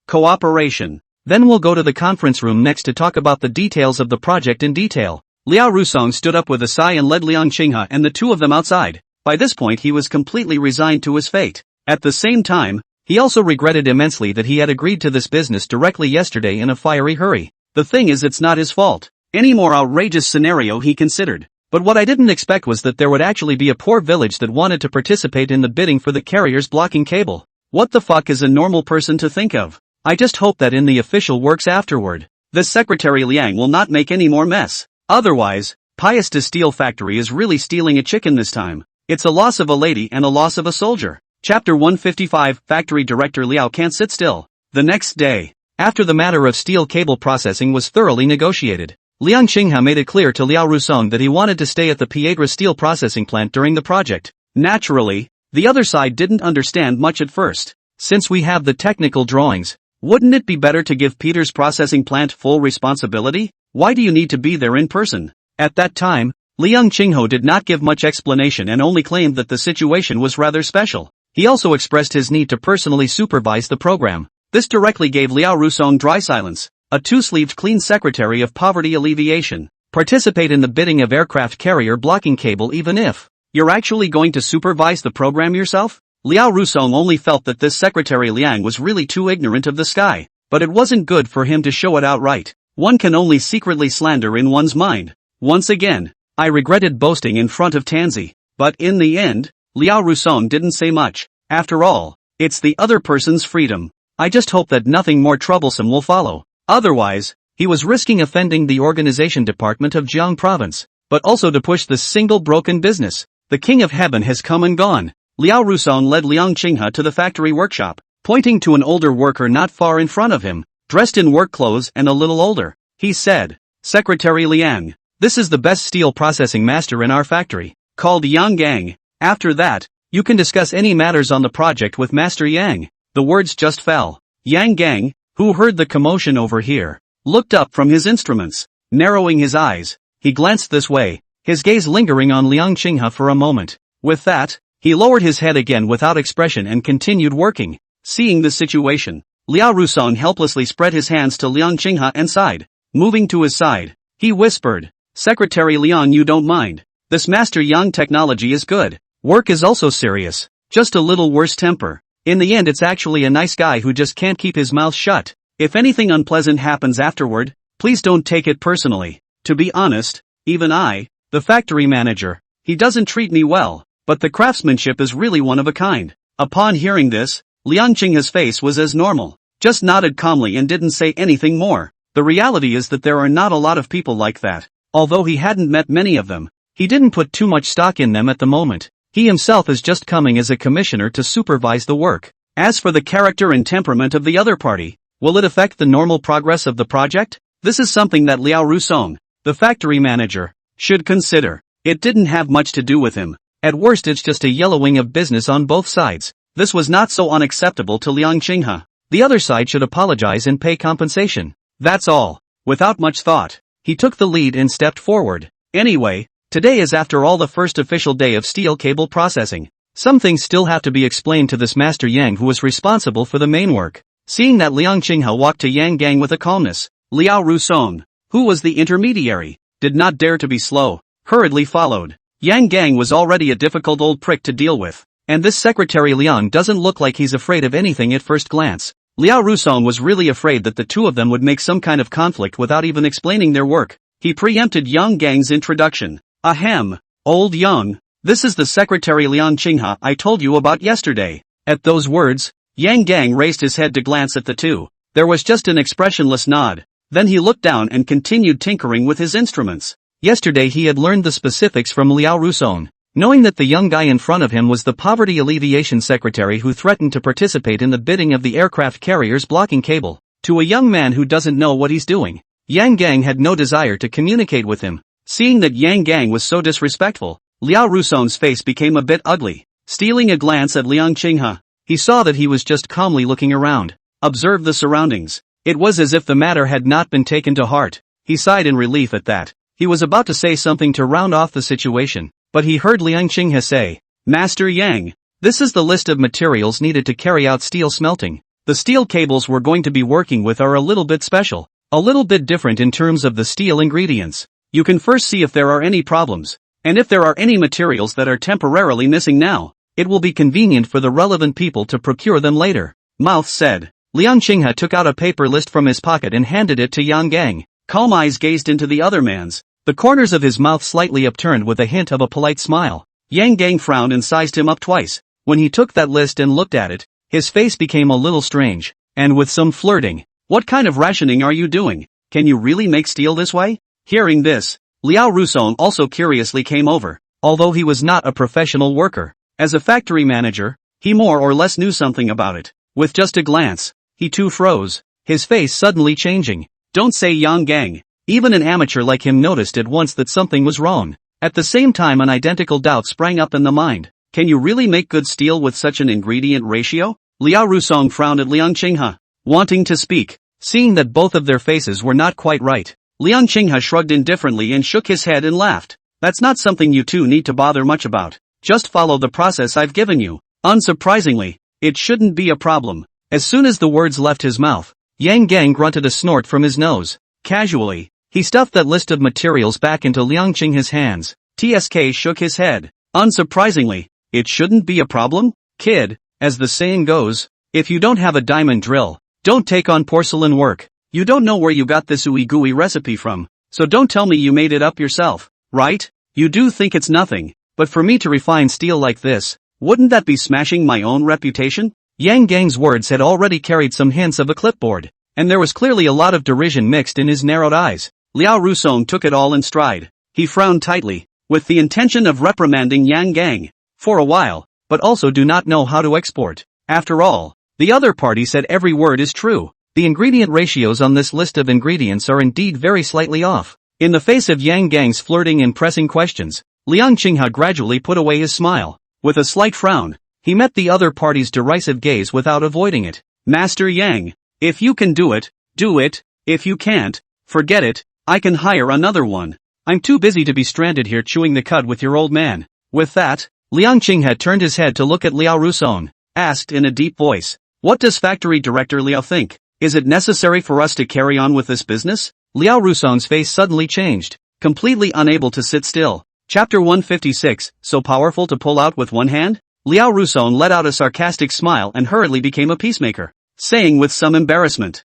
cooperation. Then we'll go to the conference room next to talk about the details of the project in detail." Liao Rusong stood up with a sigh and led Liang Qinghe and the two of them outside. By this point he was completely resigned to his fate. At the same time, he also regretted immensely that he had agreed to this business directly yesterday in a fiery hurry. The thing is, it's not his fault. Any more outrageous scenario he considered. But what I didn't expect was that there would actually be a poor village that wanted to participate in the bidding for the carrier's blocking cable. What the fuck is a normal person to think of? I just hope that in the official works afterward, this Secretary Liang will not make any more mess. Otherwise, Pious to Steel Factory is really stealing a chicken this time. It's a loss of a lady and a loss of a soldier. Chapter 155, Factory Director Liao can't sit still. The next day, after the matter of steel cable processing was thoroughly negotiated, Liang Qinghe made it clear to Liao Rusong that he wanted to stay at the Piedra steel processing plant during the project. Naturally, the other side didn't understand much at first. Since we have the technical drawings, wouldn't it be better to give Peter's processing plant full responsibility? Why do you need to be there in person? At that time, Liang Qinghe did not give much explanation and only claimed that the situation was rather special. He also expressed his need to personally supervise the program. This directly gave Liao Rusong dry silence. A two-sleeved clean secretary of poverty alleviation. Participate in the bidding of aircraft carrier blocking cable even if you're actually going to supervise the program yourself? Liao Rusong only felt that this Secretary Liang was really too ignorant of the sky. But it wasn't good for him to show it outright. One can only secretly slander in one's mind. Once again, I regretted boasting in front of Tanzi. But in the end, Liao Rusong didn't say much. After all, it's the other person's freedom. I just hope that nothing more troublesome will follow. Otherwise, he was risking offending the organization department of Jiang province, but also to push this single broken business. The King of Heaven has come and gone. Liao Rusong led Liang Qinghe to the factory workshop, pointing to an older worker not far in front of him, dressed in work clothes and a little older. He said, "Secretary Liang, this is the best steel processing master in our factory, called Yang Gang. After that, you can discuss any matters on the project with Master Yang." The words just fell. Yang Gang, who heard the commotion over here, looked up from his instruments. Narrowing his eyes, he glanced this way, his gaze lingering on Liang Qinghe for a moment. With that, he lowered his head again without expression and continued working. Seeing the situation, Liao Rusong helplessly spread his hands to Liang Qinghe and sighed. Moving to his side, he whispered, "Secretary Liang, you don't mind. This Master Yang technology is good. Work is also serious. Just a little worse temper. In the end, it's actually a nice guy who just can't keep his mouth shut. If anything unpleasant happens afterward, please don't take it personally. To be honest, even I, the factory manager, he doesn't treat me well, but the craftsmanship is really one of a kind." Upon hearing this, Liang Qinghe's face was as normal, just nodded calmly and didn't say anything more. The reality is that there are not a lot of people like that. Although he hadn't met many of them, he didn't put too much stock in them at the moment. He himself is just coming as a commissioner to supervise the work. As for the character and temperament of the other party, will it affect the normal progress of the project? This is something that Liao Rusong, the factory manager, should consider. It didn't have much to do with him. At worst, it's just a yellowing of business on both sides. This was not so unacceptable to Liang Qinghe. The other side should apologize and pay compensation. That's all. Without much thought, he took the lead and stepped forward. Anyway, today is after all the first official day of steel cable processing. Some things still have to be explained to this Master Yang who was responsible for the main work. Seeing that Liang Qinghe walked to Yang Gang with a calmness, Liao Rusong, who was the intermediary, did not dare to be slow, hurriedly followed. Yang Gang was already a difficult old prick to deal with, and this Secretary Liang doesn't look like he's afraid of anything at first glance. Liao Rusong was really afraid that the two of them would make some kind of conflict without even explaining their work. He preempted Yang Gang's introduction. Ahem, old Yang, this is the Secretary Liang Qinghe I told you about yesterday. At those words, Yang Gang raised his head to glance at the two. There was just an expressionless nod. Then he looked down and continued tinkering with his instruments. Yesterday he had learned the specifics from Liao Rusong, knowing that the young guy in front of him was the Poverty Alleviation Secretary who threatened to participate in the bidding of the aircraft carrier's blocking cable. To a young man who doesn't know what he's doing, Yang Gang had no desire to communicate with him. Seeing that Yang Gang was so disrespectful, Liao Rusong's face became a bit ugly. Stealing a glance at Liang Qinghe, he saw that he was just calmly looking around. Observe the surroundings. It was as if the matter had not been taken to heart. He sighed in relief at that. He was about to say something to round off the situation, but he heard Liang Qinghe say, Master Yang, this is the list of materials needed to carry out steel smelting. The steel cables we're going to be working with are a little bit special, a little bit different in terms of the steel ingredients. You can first see if there are any problems, and if there are any materials that are temporarily missing now, it will be convenient for the relevant people to procure them later. Mouth said. Liang Qinghe took out a paper list from his pocket and handed it to Yang Gang. Calm eyes gazed into the other man's. The corners of his mouth slightly upturned with a hint of a polite smile. Yang Gang frowned and sized him up twice. When he took that list and looked at it, his face became a little strange, and with some flirting. What kind of rationing are you doing? Can you really make steel this way? Hearing this, Liao Rusong also curiously came over. Although he was not a professional worker, as a factory manager, he more or less knew something about it. With just a glance, he too froze, his face suddenly changing. Don't say Yang Gang. Even an amateur like him noticed at once that something was wrong. At the same time an identical doubt sprang up in the mind. Can you really make good steel with such an ingredient ratio? Liao Rusong frowned at Liang Qinghe, wanting to speak, seeing that both of their faces were not quite right. Liang Qinghe shrugged indifferently and shook his head and laughed. That's not something you two need to bother much about. Just follow the process I've given you. Unsurprisingly, it shouldn't be a problem. As soon as the words left his mouth, Yang Gang grunted a snort from his nose. Casually, he stuffed that list of materials back into Liang Qinghe's hands. TSK shook his head. Unsurprisingly, it shouldn't be a problem, kid, as the saying goes. If you don't have a diamond drill, don't take on porcelain work. You don't know where you got this ooey gooey recipe from, so don't tell me you made it up yourself, right? You do think it's nothing, but for me to refine steel like this, wouldn't that be smashing my own reputation? Yang Gang's words had already carried some hints of a clipboard, and there was clearly a lot of derision mixed in his narrowed eyes. Liao Rusong took it all in stride. He frowned tightly, with the intention of reprimanding Yang Gang, for a while, but also do not know how to export. After all, the other party said every word is true. The ingredient ratios on this list of ingredients are indeed very slightly off. In the face of Yang Gang's flirting and pressing questions, Liang Qinghe gradually put away his smile. With a slight frown, he met the other party's derisive gaze without avoiding it. Master Yang, if you can do it, do it. If you can't, forget it. I can hire another one. I'm too busy to be stranded here chewing the cud with your old man. With that, Liang Qinghe turned his head to look at Liao Rusong, asked in a deep voice, what does Factory Director Liao think? Is it necessary for us to carry on with this business? Liao Rusong's face suddenly changed, completely unable to sit still. Chapter 156, so powerful to pull out with one hand? Liao Rusong let out a sarcastic smile and hurriedly became a peacemaker, saying with some embarrassment,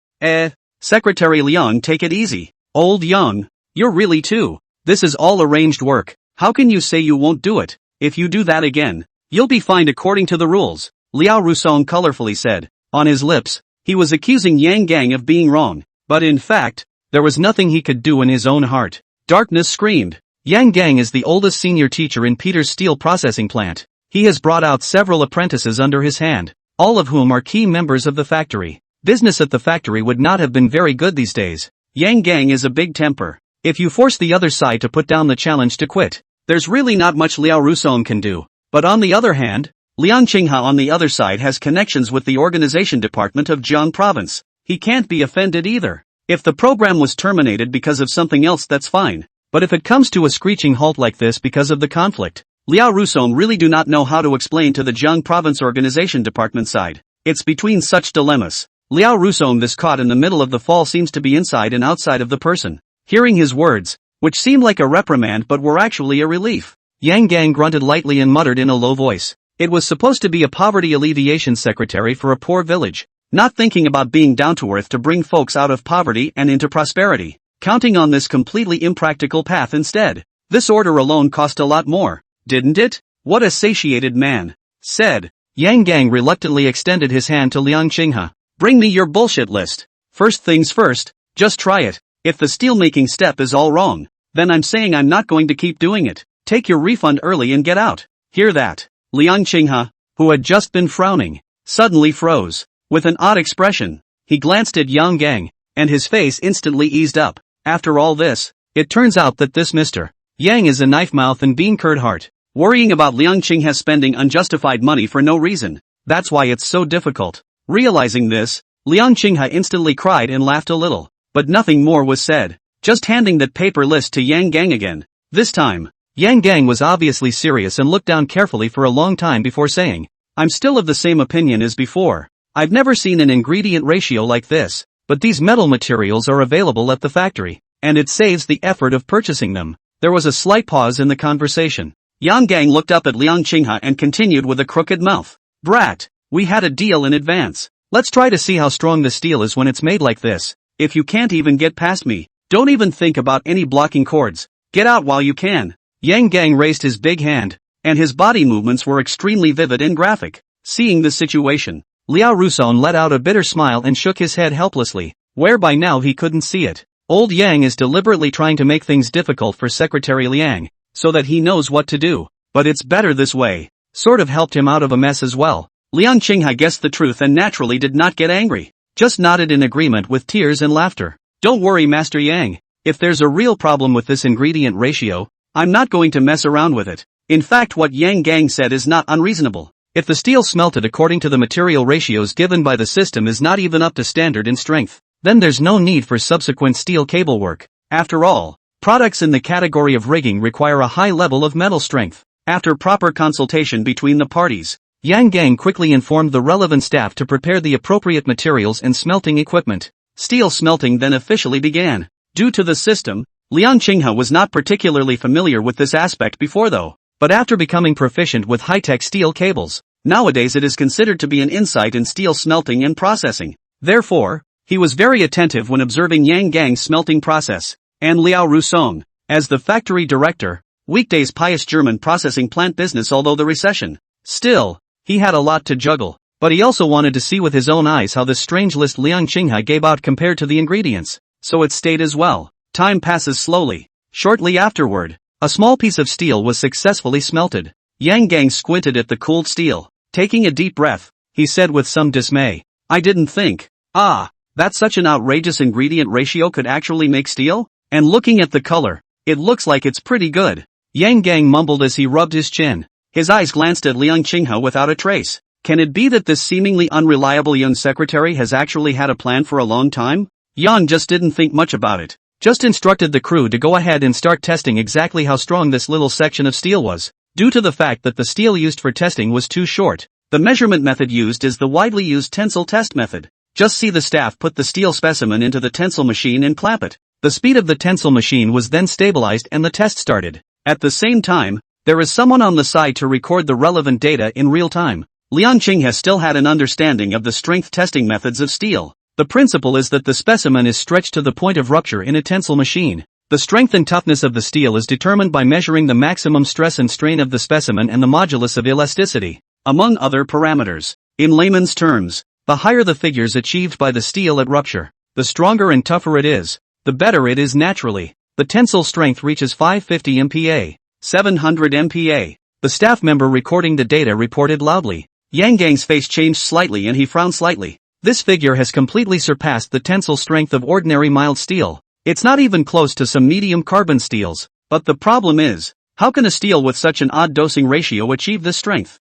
Secretary Liang, take it easy. Old Yang, you're really too. This is all arranged work. How can you say you won't do it? If you do that again, you'll be fined according to the rules, Liao Rusong colorfully said. On his lips, he was accusing Yang Gang of being wrong, but in fact, there was nothing he could do in his own heart. Darkness screamed. Yang Gang is the oldest senior teacher in Peter's steel processing plant. He has brought out several apprentices under his hand, all of whom are key members of the factory. Business at the factory would not have been very good these days. Yang Gang is a big temper. If you force the other side to put down the challenge to quit, there's really not much Liao Rusong can do. But on the other hand, Liang Qinghe on the other side has connections with the organization department of Jiang province. He can't be offended either. If the program was terminated because of something else, that's fine. But if it comes to a screeching halt like this because of the conflict, Liao Rusong really do not know how to explain to the Jiang province organization department side. It's between such dilemmas. Liao Rusong, this caught in the middle of the fall, seems to be inside and outside of the person. Hearing his words, which seemed like a reprimand but were actually a relief, Yang Gang grunted lightly and muttered in a low voice. It was supposed to be a poverty alleviation secretary for a poor village, not thinking about being down to earth to bring folks out of poverty and into prosperity, counting on this completely impractical path instead. This order alone cost a lot more, didn't it? What a satiated man, said. Yang Gang reluctantly extended his hand to Liang Qinghe. Bring me your bullshit list. First things first, just try it. If the steelmaking step is all wrong, then I'm saying I'm not going to keep doing it. Take your refund early and get out. Hear that? Liang Qinghe, who had just been frowning, suddenly froze. With an odd expression, he glanced at Yang Gang, and his face instantly eased up. After all this, it turns out that this Mr. Yang is a knife mouth and bean curd heart, worrying about Liang Qinghe spending unjustified money for no reason. That's why it's so difficult. Realizing this, Liang Qinghe instantly cried and laughed a little, but nothing more was said, just handing that paper list to Yang Gang again. This time, Yang Gang was obviously serious and looked down carefully for a long time before saying, I'm still of the same opinion as before. I've never seen an ingredient ratio like this, but these metal materials are available at the factory, and it saves the effort of purchasing them. There was a slight pause in the conversation. Yang Gang looked up at Liang Qinghe and continued with a crooked mouth. Brat, we had a deal in advance. Let's try to see how strong the steel is when it's made like this. If you can't even get past me, don't even think about any blocking cords. Get out while you can. Yang Gang raised his big hand, and his body movements were extremely vivid and graphic. Seeing the situation, Liao Rusong let out a bitter smile and shook his head helplessly, where by now he couldn't see it. Old Yang is deliberately trying to make things difficult for Secretary Liang, so that he knows what to do, but it's better this way. Sort of helped him out of a mess as well. Liang Qinghe guessed the truth and naturally did not get angry, just nodded in agreement with tears and laughter. Don't worry, Master Yang. If there's a real problem with this ingredient ratio, I'm not going to mess around with it. In fact, what Yang Gang said is not unreasonable. If the steel smelted according to the material ratios given by the system is not even up to standard in strength, then there's no need for subsequent steel cable work. After all, products in the category of rigging require a high level of metal strength. After proper consultation between the parties, Yang Gang quickly informed the relevant staff to prepare the appropriate materials and smelting equipment. Steel smelting then officially began. Due to the system, Liang Qinghe was not particularly familiar with this aspect before though, but after becoming proficient with high-tech steel cables, nowadays it is considered to be an insight in steel smelting and processing. Therefore, he was very attentive when observing Yang Gang's smelting process, and Liao Rusong, as the factory director, weekdays pious German processing plant business. Although the recession, still, he had a lot to juggle, but he also wanted to see with his own eyes how this strange list Liang Qinghe gave out compared to the ingredients, so it stayed as well. Time passes slowly. Shortly afterward, a small piece of steel was successfully smelted. Yang Gang squinted at the cooled steel. Taking a deep breath, he said with some dismay, I didn't think, that such an outrageous ingredient ratio could actually make steel? And looking at the color, it looks like it's pretty good. Yang Gang mumbled as he rubbed his chin. His eyes glanced at Liang Qinghe without a trace. Can it be that this seemingly unreliable young secretary has actually had a plan for a long time? Yang just didn't think much about it. Just instructed the crew to go ahead and start testing exactly how strong this little section of steel was. Due to the fact that the steel used for testing was too short, the measurement method used is the widely used tensile test method. Just see the staff put the steel specimen into the tensile machine and clamp it. The speed of the tensile machine was then stabilized and the test started. At the same time, there is someone on the side to record the relevant data in real time. Liang Qinghe still had an understanding of the strength testing methods of steel. The principle is that the specimen is stretched to the point of rupture in a tensile machine. The strength and toughness of the steel is determined by measuring the maximum stress and strain of the specimen and the modulus of elasticity, among other parameters. In layman's terms, the higher the figures achieved by the steel at rupture, the stronger and tougher it is, the better it is naturally. The tensile strength reaches 550 MPa, 700 MPa. The staff member recording the data reported loudly. Yang Gang's face changed slightly and he frowned slightly. This figure has completely surpassed the tensile strength of ordinary mild steel. It's not even close to some medium carbon steels. But the problem is, how can a steel with such an odd dosing ratio achieve this strength?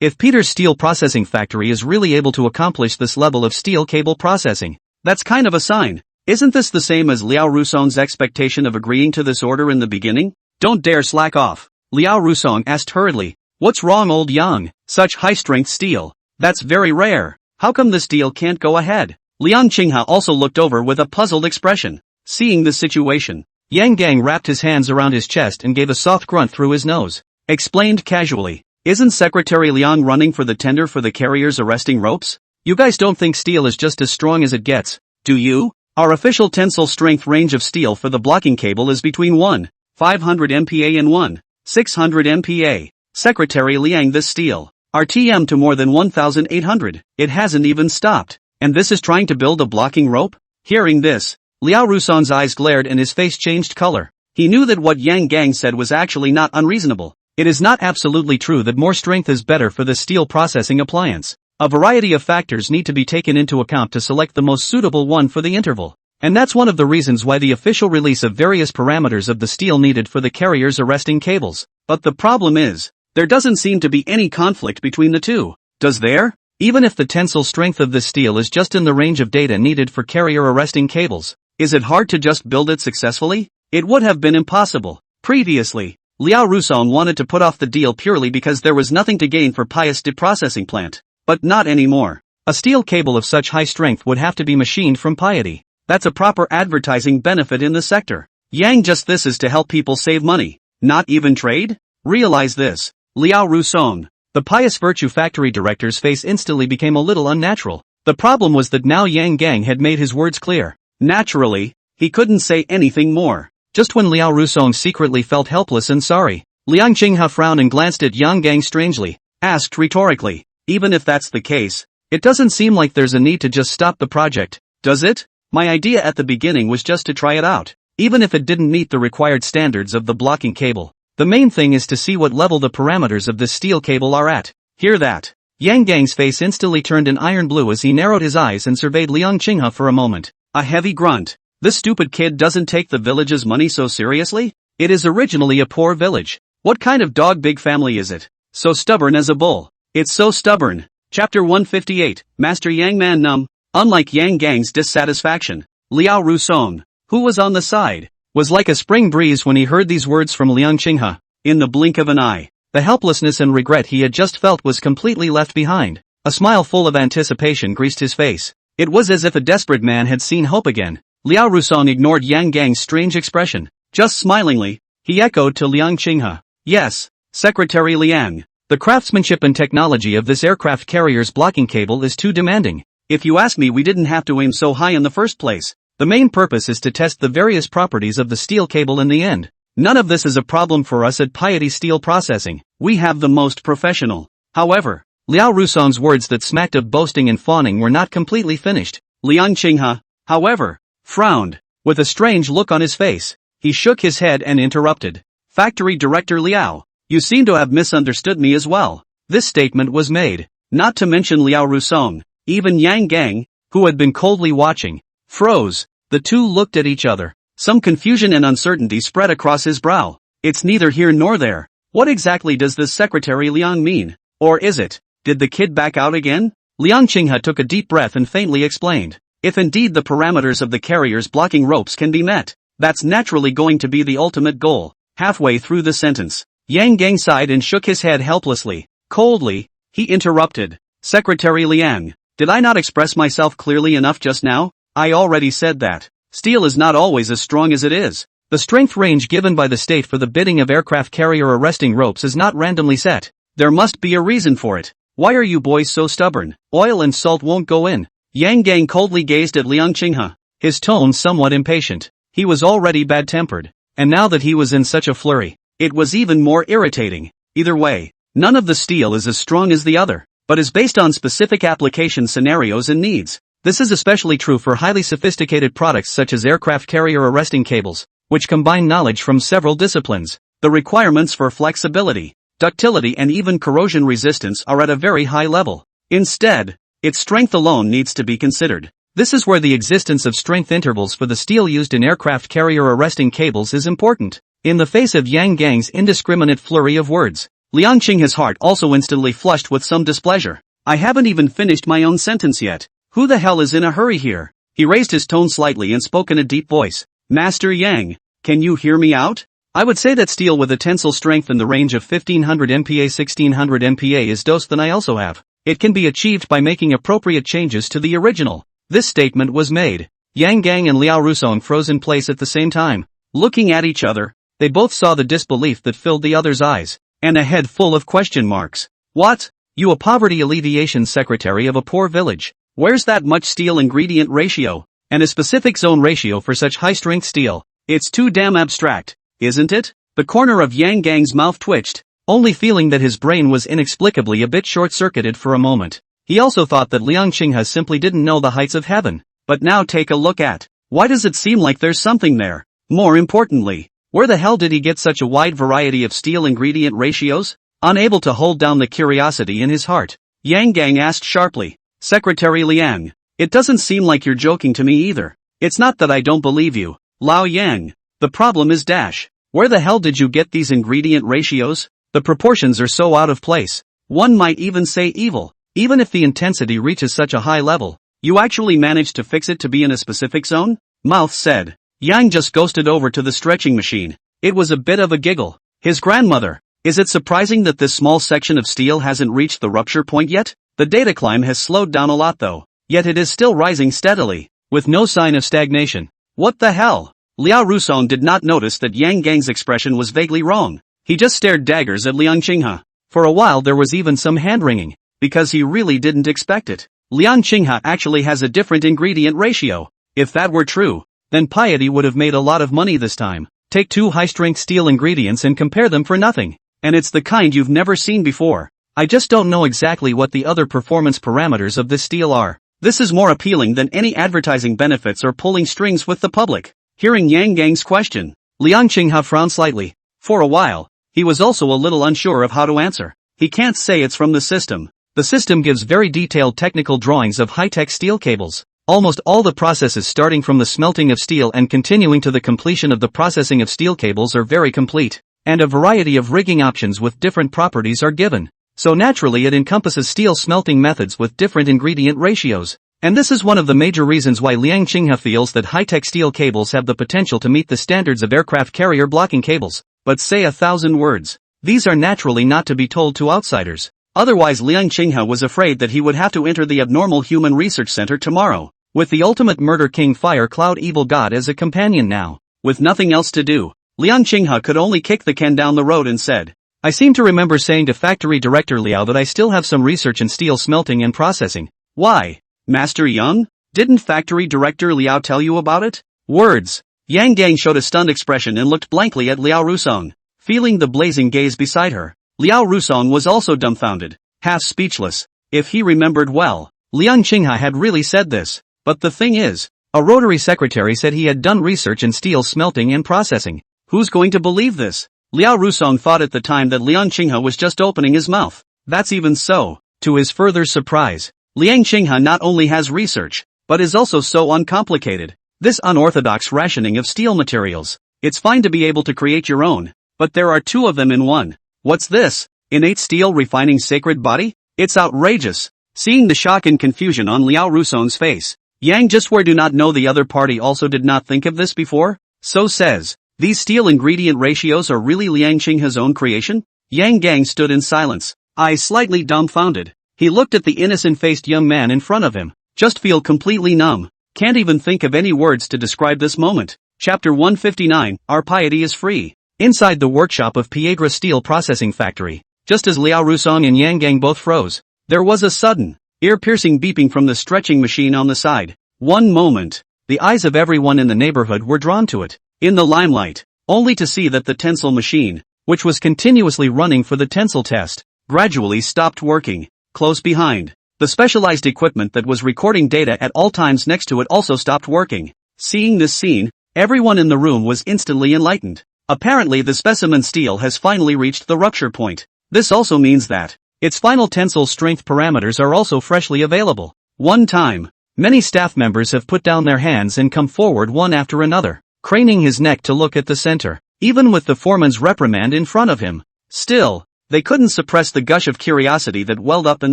If Peter's steel processing factory is really able to accomplish this level of steel cable processing, that's kind of a sign. Isn't this the same as Liao Rusong's expectation of agreeing to this order in the beginning? Don't dare slack off. Liao Rusong asked hurriedly. What's wrong, old Yang? Such high-strength steel. That's very rare. How come this deal can't go ahead? Liang Qinghe also looked over with a puzzled expression. Seeing the situation, Yang Gang wrapped his hands around his chest and gave a soft grunt through his nose. Explained casually. Isn't Secretary Liang running for the tender for the carrier's arresting ropes? You guys don't think steel is just as strong as it gets, do you? Our official tensile strength range of steel for the blocking cable is between 1,500 MPa and 1,600 MPa. Secretary Liang, this steel RTM to more than 1,800. It hasn't even stopped. And this is trying to build a blocking rope? Hearing this, Liao Rusong's eyes glared and his face changed color. He knew that what Yang Gang said was actually not unreasonable. It is not absolutely true that more strength is better for the steel processing appliance. A variety of factors need to be taken into account to select the most suitable one for the interval. And that's one of the reasons why the official release of various parameters of the steel needed for the carrier's arresting cables. But the problem is, there doesn't seem to be any conflict between the two. Does there? Even if the tensile strength of this steel is just in the range of data needed for carrier arresting cables, is it hard to just build it successfully? It would have been impossible. Previously, Liao Rusong wanted to put off the deal purely because there was nothing to gain for Pious de processing plant. But not anymore. A steel cable of such high strength would have to be machined from Piety. That's a proper advertising benefit in the sector. Yang, just this is to help people save money, not even trade? Realize this. Liao Rusong, the Pious Virtue Factory director's face instantly became a little unnatural. The problem was that now Yang Gang had made his words clear. Naturally, he couldn't say anything more. Just when Liao Rusong secretly felt helpless and sorry, Liang Qinghe frowned and glanced at Yang Gang strangely, asked rhetorically, even if that's the case, it doesn't seem like there's a need to just stop the project, does it? My idea at the beginning was just to try it out, even if it didn't meet the required standards of the blocking cable. The main thing is to see what level the parameters of this steel cable are at. Hear that? Yang Gang's face instantly turned an iron blue as he narrowed his eyes and surveyed Liang Qinghe for a moment. A heavy grunt. This stupid kid doesn't take the village's money so seriously? It is originally a poor village. What kind of dog big family is it? So stubborn as a bull. It's so stubborn. Chapter 158, Master Yang Man Num. Unlike Yang Gang's dissatisfaction, Liao Rusong, who was on the side, was like a spring breeze when he heard these words from Liang Qinghe. In the blink of an eye, the helplessness and regret he had just felt was completely left behind. A smile full of anticipation graced his face. It was as if a desperate man had seen hope again. Liao Rusong ignored Yang Gang's strange expression. Just smilingly, he echoed to Liang Qinghe. Yes, Secretary Liang. The craftsmanship and technology of this aircraft carrier's blocking cable is too demanding. If you ask me, we didn't have to aim so high in the first place. The main purpose is to test the various properties of the steel cable in the end. None of this is a problem for us at Piety Steel Processing. We have the most professional. However, Liao Rusong's words that smacked of boasting and fawning were not completely finished. Liang Qinghe, however, frowned, with a strange look on his face. He shook his head and interrupted. Factory Director Liao, you seem to have misunderstood me as well. This statement was made, not to mention Liao Rusong, even Yang Gang, who had been coldly watching, froze. The two looked at each other. Some confusion and uncertainty spread across his brow. It's neither here nor there. What exactly does this Secretary Liang mean? Or is it, did the kid back out again? Liang Qinghe took a deep breath and faintly explained. If indeed the parameters of the carrier's blocking ropes can be met, that's naturally going to be the ultimate goal. Halfway through the sentence, Yang Gang sighed and shook his head helplessly. Coldly, he interrupted. Secretary Liang, did I not express myself clearly enough just now? I already said that. Steel is not always as strong as it is. The strength range given by the state for the bidding of aircraft carrier arresting ropes is not randomly set. There must be a reason for it. Why are you boys so stubborn? Oil and salt won't go in. Yang Gang coldly gazed at Liang Qinghe, his tone somewhat impatient. He was already bad-tempered, and now that he was in such a flurry, it was even more irritating. Either way, none of the steel is as strong as the other, but is based on specific application scenarios and needs. This is especially true for highly sophisticated products such as aircraft carrier arresting cables, which combine knowledge from several disciplines. The requirements for flexibility, ductility and even corrosion resistance are at a very high level. Instead, its strength alone needs to be considered. This is where the existence of strength intervals for the steel used in aircraft carrier arresting cables is important. In the face of Yang Gang's indiscriminate flurry of words, Liang Qinghe's heart also instantly flushed with some displeasure. I haven't even finished my own sentence yet. Who the hell is in a hurry here? He raised his tone slightly and spoke in a deep voice. Master Yang, can you hear me out? I would say that steel with a tensile strength in the range of 1500 MPa 1600 MPa is dose than I also have. It can be achieved by making appropriate changes to the original. This statement was made. Yang Gang and Liao Rusong froze in place at the same time. Looking at each other, they both saw the disbelief that filled the other's eyes, and a head full of question marks. What? You a poverty alleviation secretary of a poor village? Where's that much steel ingredient ratio? And a specific zone ratio for such high-strength steel? It's too damn abstract, isn't it? The corner of Yang Gang's mouth twitched, only feeling that his brain was inexplicably a bit short-circuited for a moment. He also thought that Liang Qinghe simply didn't know the heights of heaven. But now take a look at. Why does it seem like there's something there? More importantly, where the hell did he get such a wide variety of steel ingredient ratios? Unable to hold down the curiosity in his heart, Yang Gang asked sharply. Secretary Liang, it doesn't seem like you're joking to me either. It's not that I don't believe you, Lao Yang. The problem is dash. Where the hell did you get these ingredient ratios? The proportions are so out of place. One might even say evil. Even if the intensity reaches such a high level, you actually managed to fix it to be in a specific zone? Mouth said. Yang just ghosted over to the stretching machine. It was a bit of a giggle. His grandmother. Is it surprising that this small section of steel hasn't reached the rupture point yet? The data climb has slowed down a lot though. Yet it is still rising steadily, with no sign of stagnation. What the hell? Liao Rusong did not notice that Yang Gang's expression was vaguely wrong. He just stared daggers at Liang Qinghe. For a while there was even some hand-wringing, because he really didn't expect it. Liang Qinghe actually has a different ingredient ratio. If that were true, then Piety would have made a lot of money this time. Take two high-strength steel ingredients and compare them for nothing. And it's the kind you've never seen before. I just don't know exactly what the other performance parameters of this steel are. This is more appealing than any advertising benefits or pulling strings with the public. Hearing Yang Gang's question, Liang Qinghe frowned slightly. For a while, he was also a little unsure of how to answer. He can't say it's from the system. The system gives very detailed technical drawings of high-tech steel cables. Almost all the processes starting from the smelting of steel and continuing to the completion of the processing of steel cables are very complete, and a variety of rigging options with different properties are given. So naturally it encompasses steel smelting methods with different ingredient ratios. And this is one of the major reasons why Liang Qinghe feels that high-tech steel cables have the potential to meet the standards of aircraft carrier blocking cables. But say 1,000 words. These are naturally not to be told to outsiders. Otherwise Liang Qinghe was afraid that he would have to enter the Abnormal Human Research Center tomorrow, with the ultimate murder king Fire Cloud Evil God as a companion now. With nothing else to do, Liang Qinghe could only kick the can down the road and said, I seem to remember saying to Factory Director Liao that I still have some research in steel smelting and processing. Why? Master Yang? Didn't Factory Director Liao tell you about it? Words. Yang Gang showed a stunned expression and looked blankly at Liao Rusong, feeling the blazing gaze beside her. Liao Rusong was also dumbfounded, half speechless. If he remembered well, Liang Qinghe had really said this. But the thing is, a Rotary secretary said he had done research in steel smelting and processing. Who's going to believe this? Liao Rusong thought at the time that Liang Qinghe was just opening his mouth. That's even so. To his further surprise, Liang Qinghe not only has research, but is also so uncomplicated. This unorthodox rationing of steel materials. It's fine to be able to create your own, but there are two of them in one. What's this? Innate steel refining sacred body? It's outrageous. Seeing the shock and confusion on Liao Rusong's face, Yang just do not know the other party also did not think of this before? So says, these steel ingredient ratios are really Liang Qinghe's own creation? Yang Gang stood in silence, eyes slightly dumbfounded. He looked at the innocent-faced young man in front of him, just feel completely numb. Can't even think of any words to describe this moment. Chapter 159, Our Piety is Free. Inside the workshop of Piedra Steel Processing Factory, just as Liao Rusong and Yang Gang both froze, there was a sudden, ear-piercing beeping from the stretching machine on the side. One moment, the eyes of everyone in the neighborhood were drawn to it, in the limelight, only to see that the tensile machine, which was continuously running for the tensile test, gradually stopped working. Close behind, the specialized equipment that was recording data at all times next to it also stopped working. Seeing this scene, everyone in the room was instantly enlightened. Apparently the specimen steel has finally reached the rupture point. This also means that its final tensile strength parameters are also freshly available. One time, many staff members have put down their hands and come forward one after another, craning his neck to look at the center, even with the foreman's reprimand in front of him. Still, They couldn't suppress the gush of curiosity that welled up in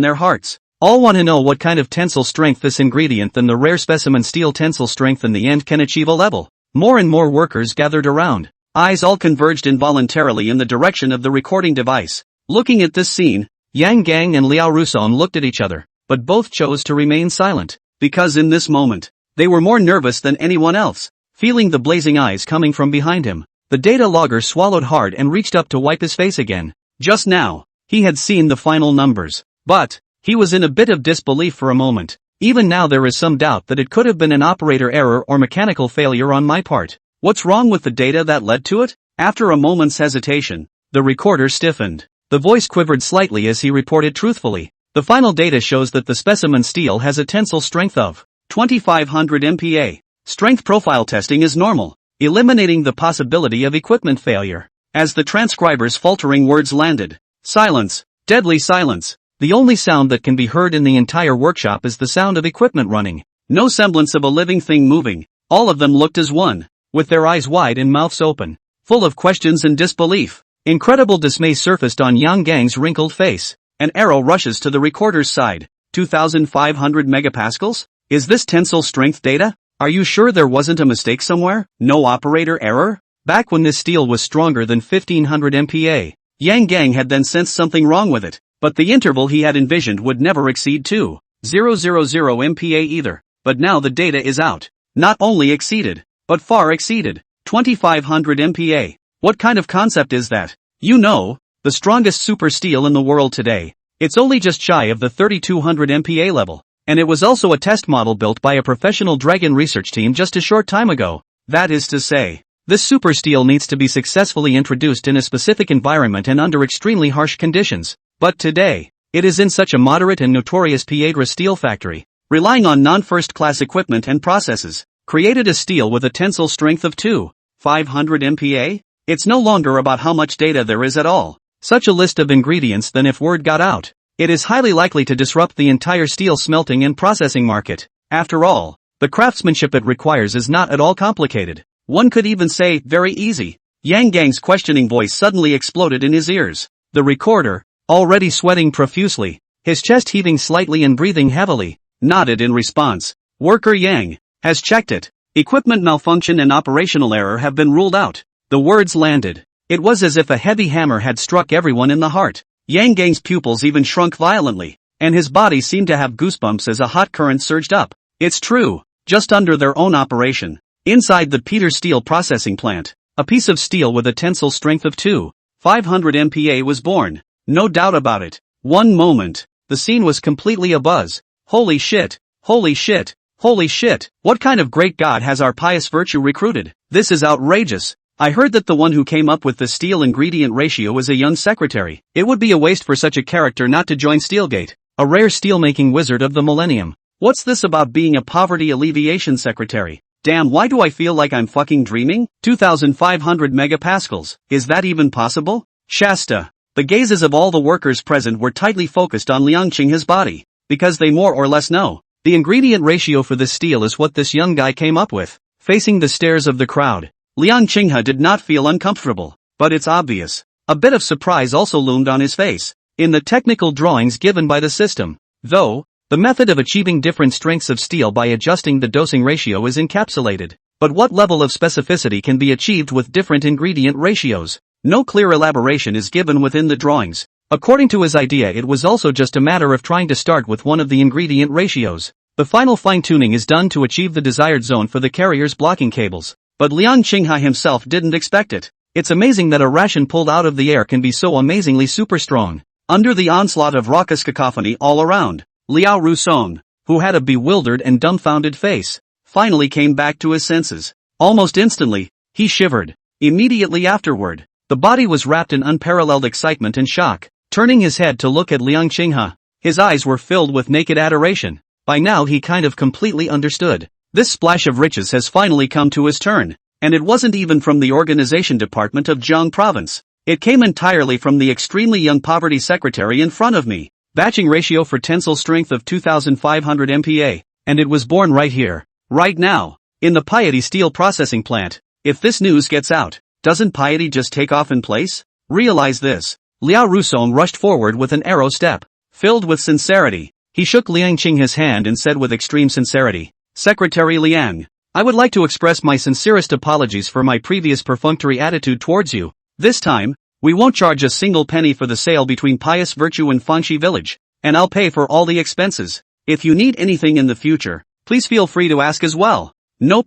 their hearts. All want to know what kind of tensile strength this ingredient than the rare specimen steel tensile strength in the end can achieve a level. More and more workers gathered around. Eyes all converged involuntarily in the direction of the recording device. Looking at this scene, Yang Gang and Liao Rusumen looked at each other, but both chose to remain silent, because in this moment, they were more nervous than anyone else. Feeling the blazing eyes coming from behind him, the data logger swallowed hard and reached up to wipe his face again. Just now, he had seen the final numbers, but he was in a bit of disbelief for a moment. Even now there is some doubt that it could have been an operator error or mechanical failure on my part. What's wrong with the data that led to it? After a moment's hesitation, the recorder stiffened. The voice quivered slightly as he reported truthfully. The final data shows that the specimen steel has a tensile strength of 2500 MPa. Strength profile testing is normal, eliminating the possibility of equipment failure. As the transcriber's faltering words landed, silence, deadly silence. The only sound that can be heard in the entire workshop is the sound of equipment running. No semblance of a living thing moving. All of them looked as one, with their eyes wide and mouths open, full of questions and disbelief. Incredible dismay surfaced on Yang Gang's wrinkled face. An arrow rushes to the recorder's side. 2,500 megapascals? Is this tensile strength data? Are you sure there wasn't a mistake somewhere? No operator error? Back when this steel was stronger than 1500 MPa, Yang Gang had then sensed something wrong with it. But the interval he had envisioned would never exceed 2,000 MPa either. But now the data is out. Not only exceeded, but far exceeded 2,500 MPa. What kind of concept is that? You know, the strongest super steel in the world today. It's only just shy of the 3,200 MPa level. And it was also a test model built by a professional Dragon research team just a short time ago. That is to say, this super steel needs to be successfully introduced in a specific environment and under extremely harsh conditions. But today, it is in such a moderate and notorious Piedra steel factory, relying on non-first-class equipment and processes, created a steel with a tensile strength of 2,500 MPa? It's no longer about how much data there is at all. Such a list of ingredients then if word got out, it is highly likely to disrupt the entire steel smelting and processing market. After all, the craftsmanship it requires is not at all complicated. One could even say, very easy. Yang Gang's questioning voice suddenly exploded in his ears. The recorder, already sweating profusely, his chest heaving slightly and breathing heavily, nodded in response. Worker Yang has checked it. Equipment malfunction and operational error have been ruled out. The words landed. It was as if a heavy hammer had struck everyone in the heart. Yang Gang's pupils even shrunk violently, and his body seemed to have goosebumps as a hot current surged up. It's true, just under their own operation. Inside the Peter Steel processing plant, a piece of steel with a tensile strength of 2,500 MPa was born. No doubt about it. One moment, the scene was completely abuzz. Holy shit, holy shit, holy shit. What kind of great god has our pious virtue recruited? This is outrageous. I heard that the one who came up with the steel ingredient ratio is a young secretary. It would be a waste for such a character not to join Steelgate, a rare steelmaking wizard of the millennium. What's this about being a poverty alleviation secretary? Damn, why do I feel like I'm fucking dreaming? 2,500 megapascals. Is that even possible? Shasta. The gazes of all the workers present were tightly focused on Liang Qinghe's body, because they more or less know. The ingredient ratio for this steel is what this young guy came up with. Facing the stares of the crowd, Liang Qinghe did not feel uncomfortable, but it's obvious. A bit of surprise also loomed on his face. In the technical drawings given by the system, though, the method of achieving different strengths of steel by adjusting the dosing ratio is encapsulated. But what level of specificity can be achieved with different ingredient ratios? No clear elaboration is given within the drawings. According to his idea, it was also just a matter of trying to start with one of the ingredient ratios. The final fine-tuning is done to achieve the desired zone for the carrier's blocking cables. But Liang Qinghe himself didn't expect it. It's amazing that a ration pulled out of the air can be so amazingly super strong. Under the onslaught of raucous cacophony all around, Liao Rusumen, who had a bewildered and dumbfounded face, finally came back to his senses. Almost instantly, he shivered. Immediately afterward, the body was wrapped in unparalleled excitement and shock. Turning his head to look at Liang Qinghe, his eyes were filled with naked adoration. By now he kind of completely understood. This splash of riches has finally come to his turn, and it wasn't even from the organization department of Zhejiang province. It came entirely from the extremely young poverty secretary in front of me. Batching ratio for tensile strength of 2,500 MPa, and it was born right here, right now, in the Piety steel processing plant. If this news gets out, doesn't Piety just take off in place? Realize this. Liao Rusong rushed forward with an arrow step. Filled with sincerity, he shook Liang Qinghe's hand and said with extreme sincerity, "Secretary Liang, I would like to express my sincerest apologies for my previous perfunctory attitude towards you. This time, we won't charge a single penny for the sale between Pious Virtue and Fanxi Village, and I'll pay for all the expenses. If you need anything in the future, please feel free to ask as well." Nope.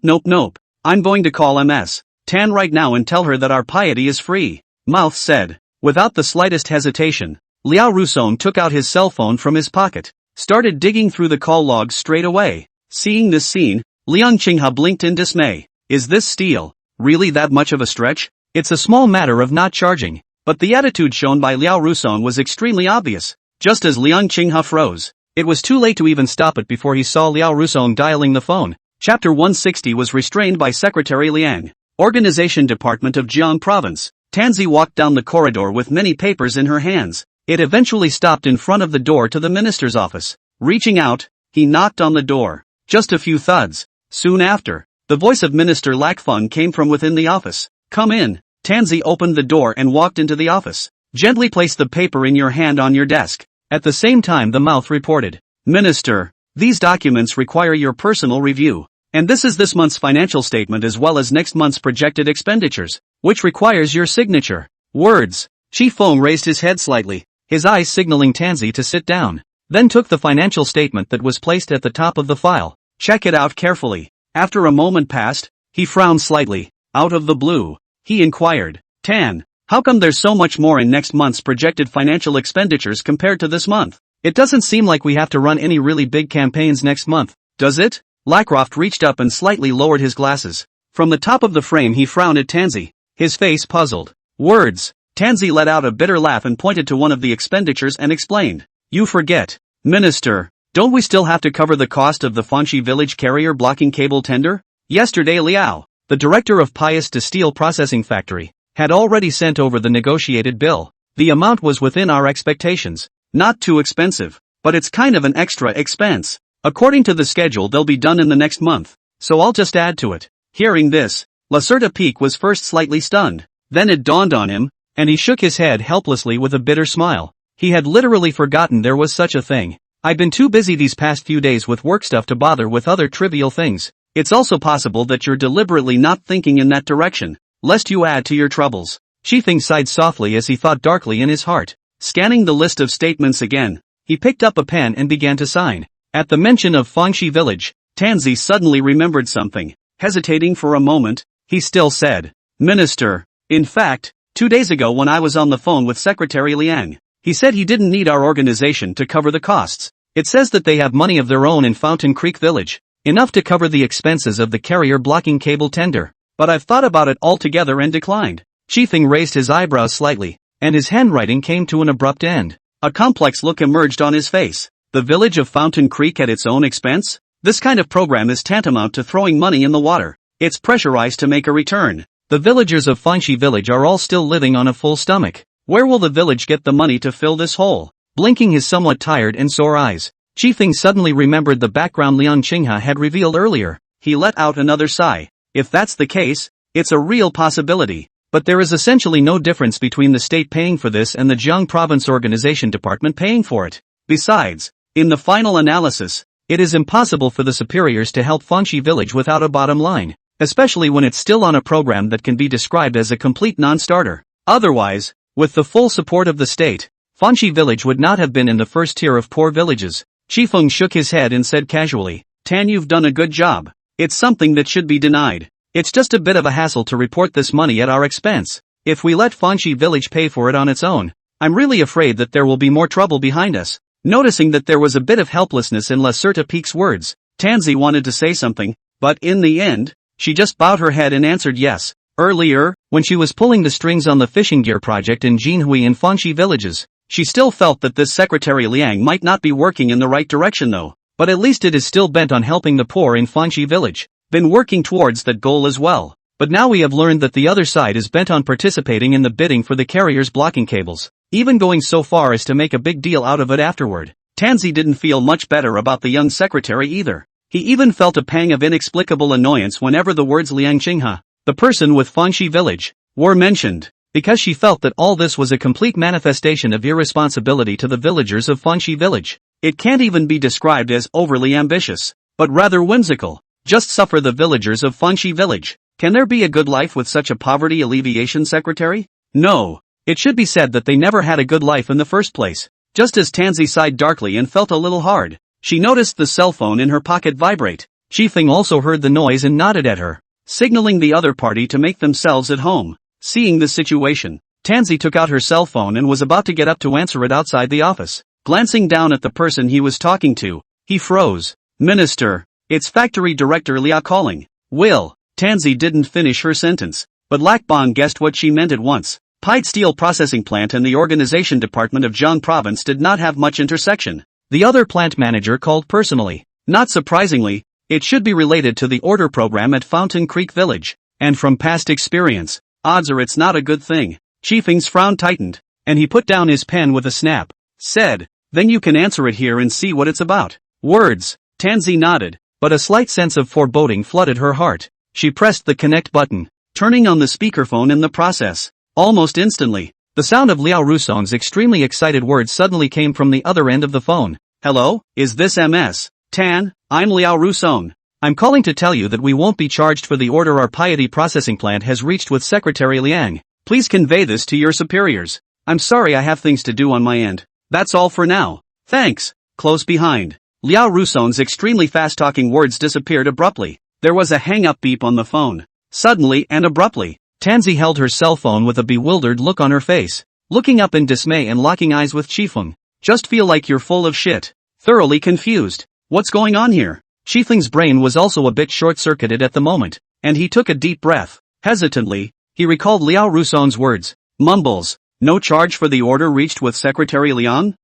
I'm going to call Ms. Tan right now and tell her that our piety is free, Mouth said. Without the slightest hesitation, Liao Rusong took out his cell phone from his pocket, started digging through the call logs straight away. Seeing this scene, Liang Qinghe blinked in dismay. Is this steal really that much of a stretch? It's a small matter of not charging, but the attitude shown by Liao Rusong was extremely obvious. Just as Liang Qinghe froze, it was too late to even stop it before he saw Liao Rusong dialing the phone. Chapter 160 was restrained by Secretary Liang, Organization Department of Jiang Province. Tanzi walked down the corridor with many papers in her hands. It eventually stopped in front of the door to the minister's office. Reaching out, he knocked on the door. Just a few thuds. Soon after, the voice of Minister Lakfeng came from within the office. "Come in." Tanzi opened the door and walked into the office. "Gently place the paper in your hand on your desk." At the same time the mouth reported, "Minister, these documents require your personal review. And this is this month's financial statement as well as next month's projected expenditures, which requires your signature." Words. Chi Feng raised his head slightly, his eyes signaling Tanzi to sit down, then took the financial statement that was placed at the top of the file. "Check it out carefully." After a moment passed, he frowned slightly. Out of the blue, he inquired, "Tan, how come there's so much more in next month's projected financial expenditures compared to this month? It doesn't seem like we have to run any really big campaigns next month, does it?" Lackroft reached up and slightly lowered his glasses. From the top of the frame he frowned at Tanzi, his face puzzled. Words. Tanzi let out a bitter laugh and pointed to one of the expenditures and explained, "You forget, Minister, don't we still have to cover the cost of the Fanxi Village carrier blocking cable tender? Yesterday Liao, the director of Pious to Steel Processing Factory, had already sent over the negotiated bill. The amount was within our expectations. Not too expensive, but it's kind of an extra expense. According to the schedule they'll be done in the next month, so I'll just add to it." Hearing this, Lacerta Peak was first slightly stunned, then it dawned on him, and he shook his head helplessly with a bitter smile. He had literally forgotten there was such a thing. "I've been too busy these past few days with work stuff to bother with other trivial things. It's also possible that you're deliberately not thinking in that direction, lest you add to your troubles." Shifeng sighed softly as he thought darkly in his heart. Scanning the list of statements again, he picked up a pen and began to sign. At the mention of Fanxi Village, Tanzi suddenly remembered something. Hesitating for a moment, he still said, "Minister, in fact, 2 days ago when I was on the phone with Secretary Liang, he said he didn't need our organization to cover the costs. It says that they have money of their own in Fountain Creek Village, enough to cover the expenses of the carrier blocking cable tender. But I've thought about it altogether and declined." Shifeng raised his eyebrows slightly, and his handwriting came to an abrupt end. A complex look emerged on his face. The village of Fountain Creek at its own expense? This kind of program is tantamount to throwing money in the water. It's pressurized to make a return. The villagers of Fanxi Village are all still living on a full stomach. Where will the village get the money to fill this hole? Blinking his somewhat tired and sore eyes, Chifeng suddenly remembered the background Liang Qinghe had revealed earlier. He let out another sigh. If that's the case, it's a real possibility. But there is essentially no difference between the state paying for this and the Jiang Province Organization Department paying for it. Besides, in the final analysis, it is impossible for the superiors to help Fanxi Village without a bottom line, especially when it's still on a program that can be described as a complete non-starter. Otherwise, with the full support of the state, Fanxi Village would not have been in the first tier of poor villages. Chifeng shook his head and said casually, "Tan, you've done a good job. It's something that should be denied. It's just a bit of a hassle to report this money at our expense. If we let Fanxi Village pay for it on its own, I'm really afraid that there will be more trouble behind us." Noticing that there was a bit of helplessness in Lacerta Peak's words, Tanzi wanted to say something, but in the end, she just bowed her head and answered yes. Earlier, when she was pulling the strings on the fishing gear project in Jinhui and Fanxi villages, she still felt that this Secretary Liang might not be working in the right direction though, but at least it is still bent on helping the poor in Fanxi village. Been working towards that goal as well. But now we have learned that the other side is bent on participating in the bidding for the carriers blocking cables, even going so far as to make a big deal out of it afterward. Tanzi didn't feel much better about the young secretary either. He even felt a pang of inexplicable annoyance whenever the words Liang Qinghe, the person with Fanxi village, were mentioned. because she felt that all this was a complete manifestation of irresponsibility to the villagers of Fengxi village. It can't even be described as overly ambitious, but rather whimsical. Just suffer the villagers of Fengxi village. Can there be a good life with such a poverty alleviation secretary? No. It should be said that they never had a good life in the first place. Just as Tansy sighed darkly and felt a little hard, she noticed the cell phone in her pocket vibrate. Chifeng also heard the noise and nodded at her, signaling the other party to make themselves at home. Seeing the situation, Tansy took out her cell phone and was about to get up to answer it outside the office. Glancing down at the person he was talking to, he froze. Minister, it's factory director Liao calling. Will. Tansy didn't finish her sentence, but Lakbong guessed what she meant at once. Pied Steel Processing Plant and the Organization Department of Jiang Province did not have much intersection. The other plant manager called personally. Not surprisingly, it should be related to the order program at Fountain Creek Village. And from past experience, odds are it's not a good thing. Chifeng's frown tightened, and he put down his pen with a snap. Said, then you can answer it here and see what it's about. Words. Tansy nodded, but a slight sense of foreboding flooded her heart. She pressed the connect button, turning on the speakerphone in the process. Almost instantly, the sound of Liao Rusong's extremely excited words suddenly came from the other end of the phone. Hello, is this MS? Tan, I'm Liao Rusong. I'm calling to tell you that we won't be charged for the order our piety processing plant has reached with Secretary Liang. Please convey this to your superiors. I'm sorry I have things to do on my end. That's all for now. Thanks. Close behind. Liao Rusong's extremely fast-talking words disappeared abruptly. There was a hang-up beep on the phone. Suddenly and abruptly, Tansy held her cell phone with a bewildered look on her face, looking up in dismay and locking eyes with Chifeng. Just feel like you're full of shit. Thoroughly confused. What's going on here? Chifeng's brain was also a bit short-circuited at the moment, and he took a deep breath. Hesitantly, he recalled Liao Rusong's words. Mumbles. No charge for the order reached with Secretary Liang?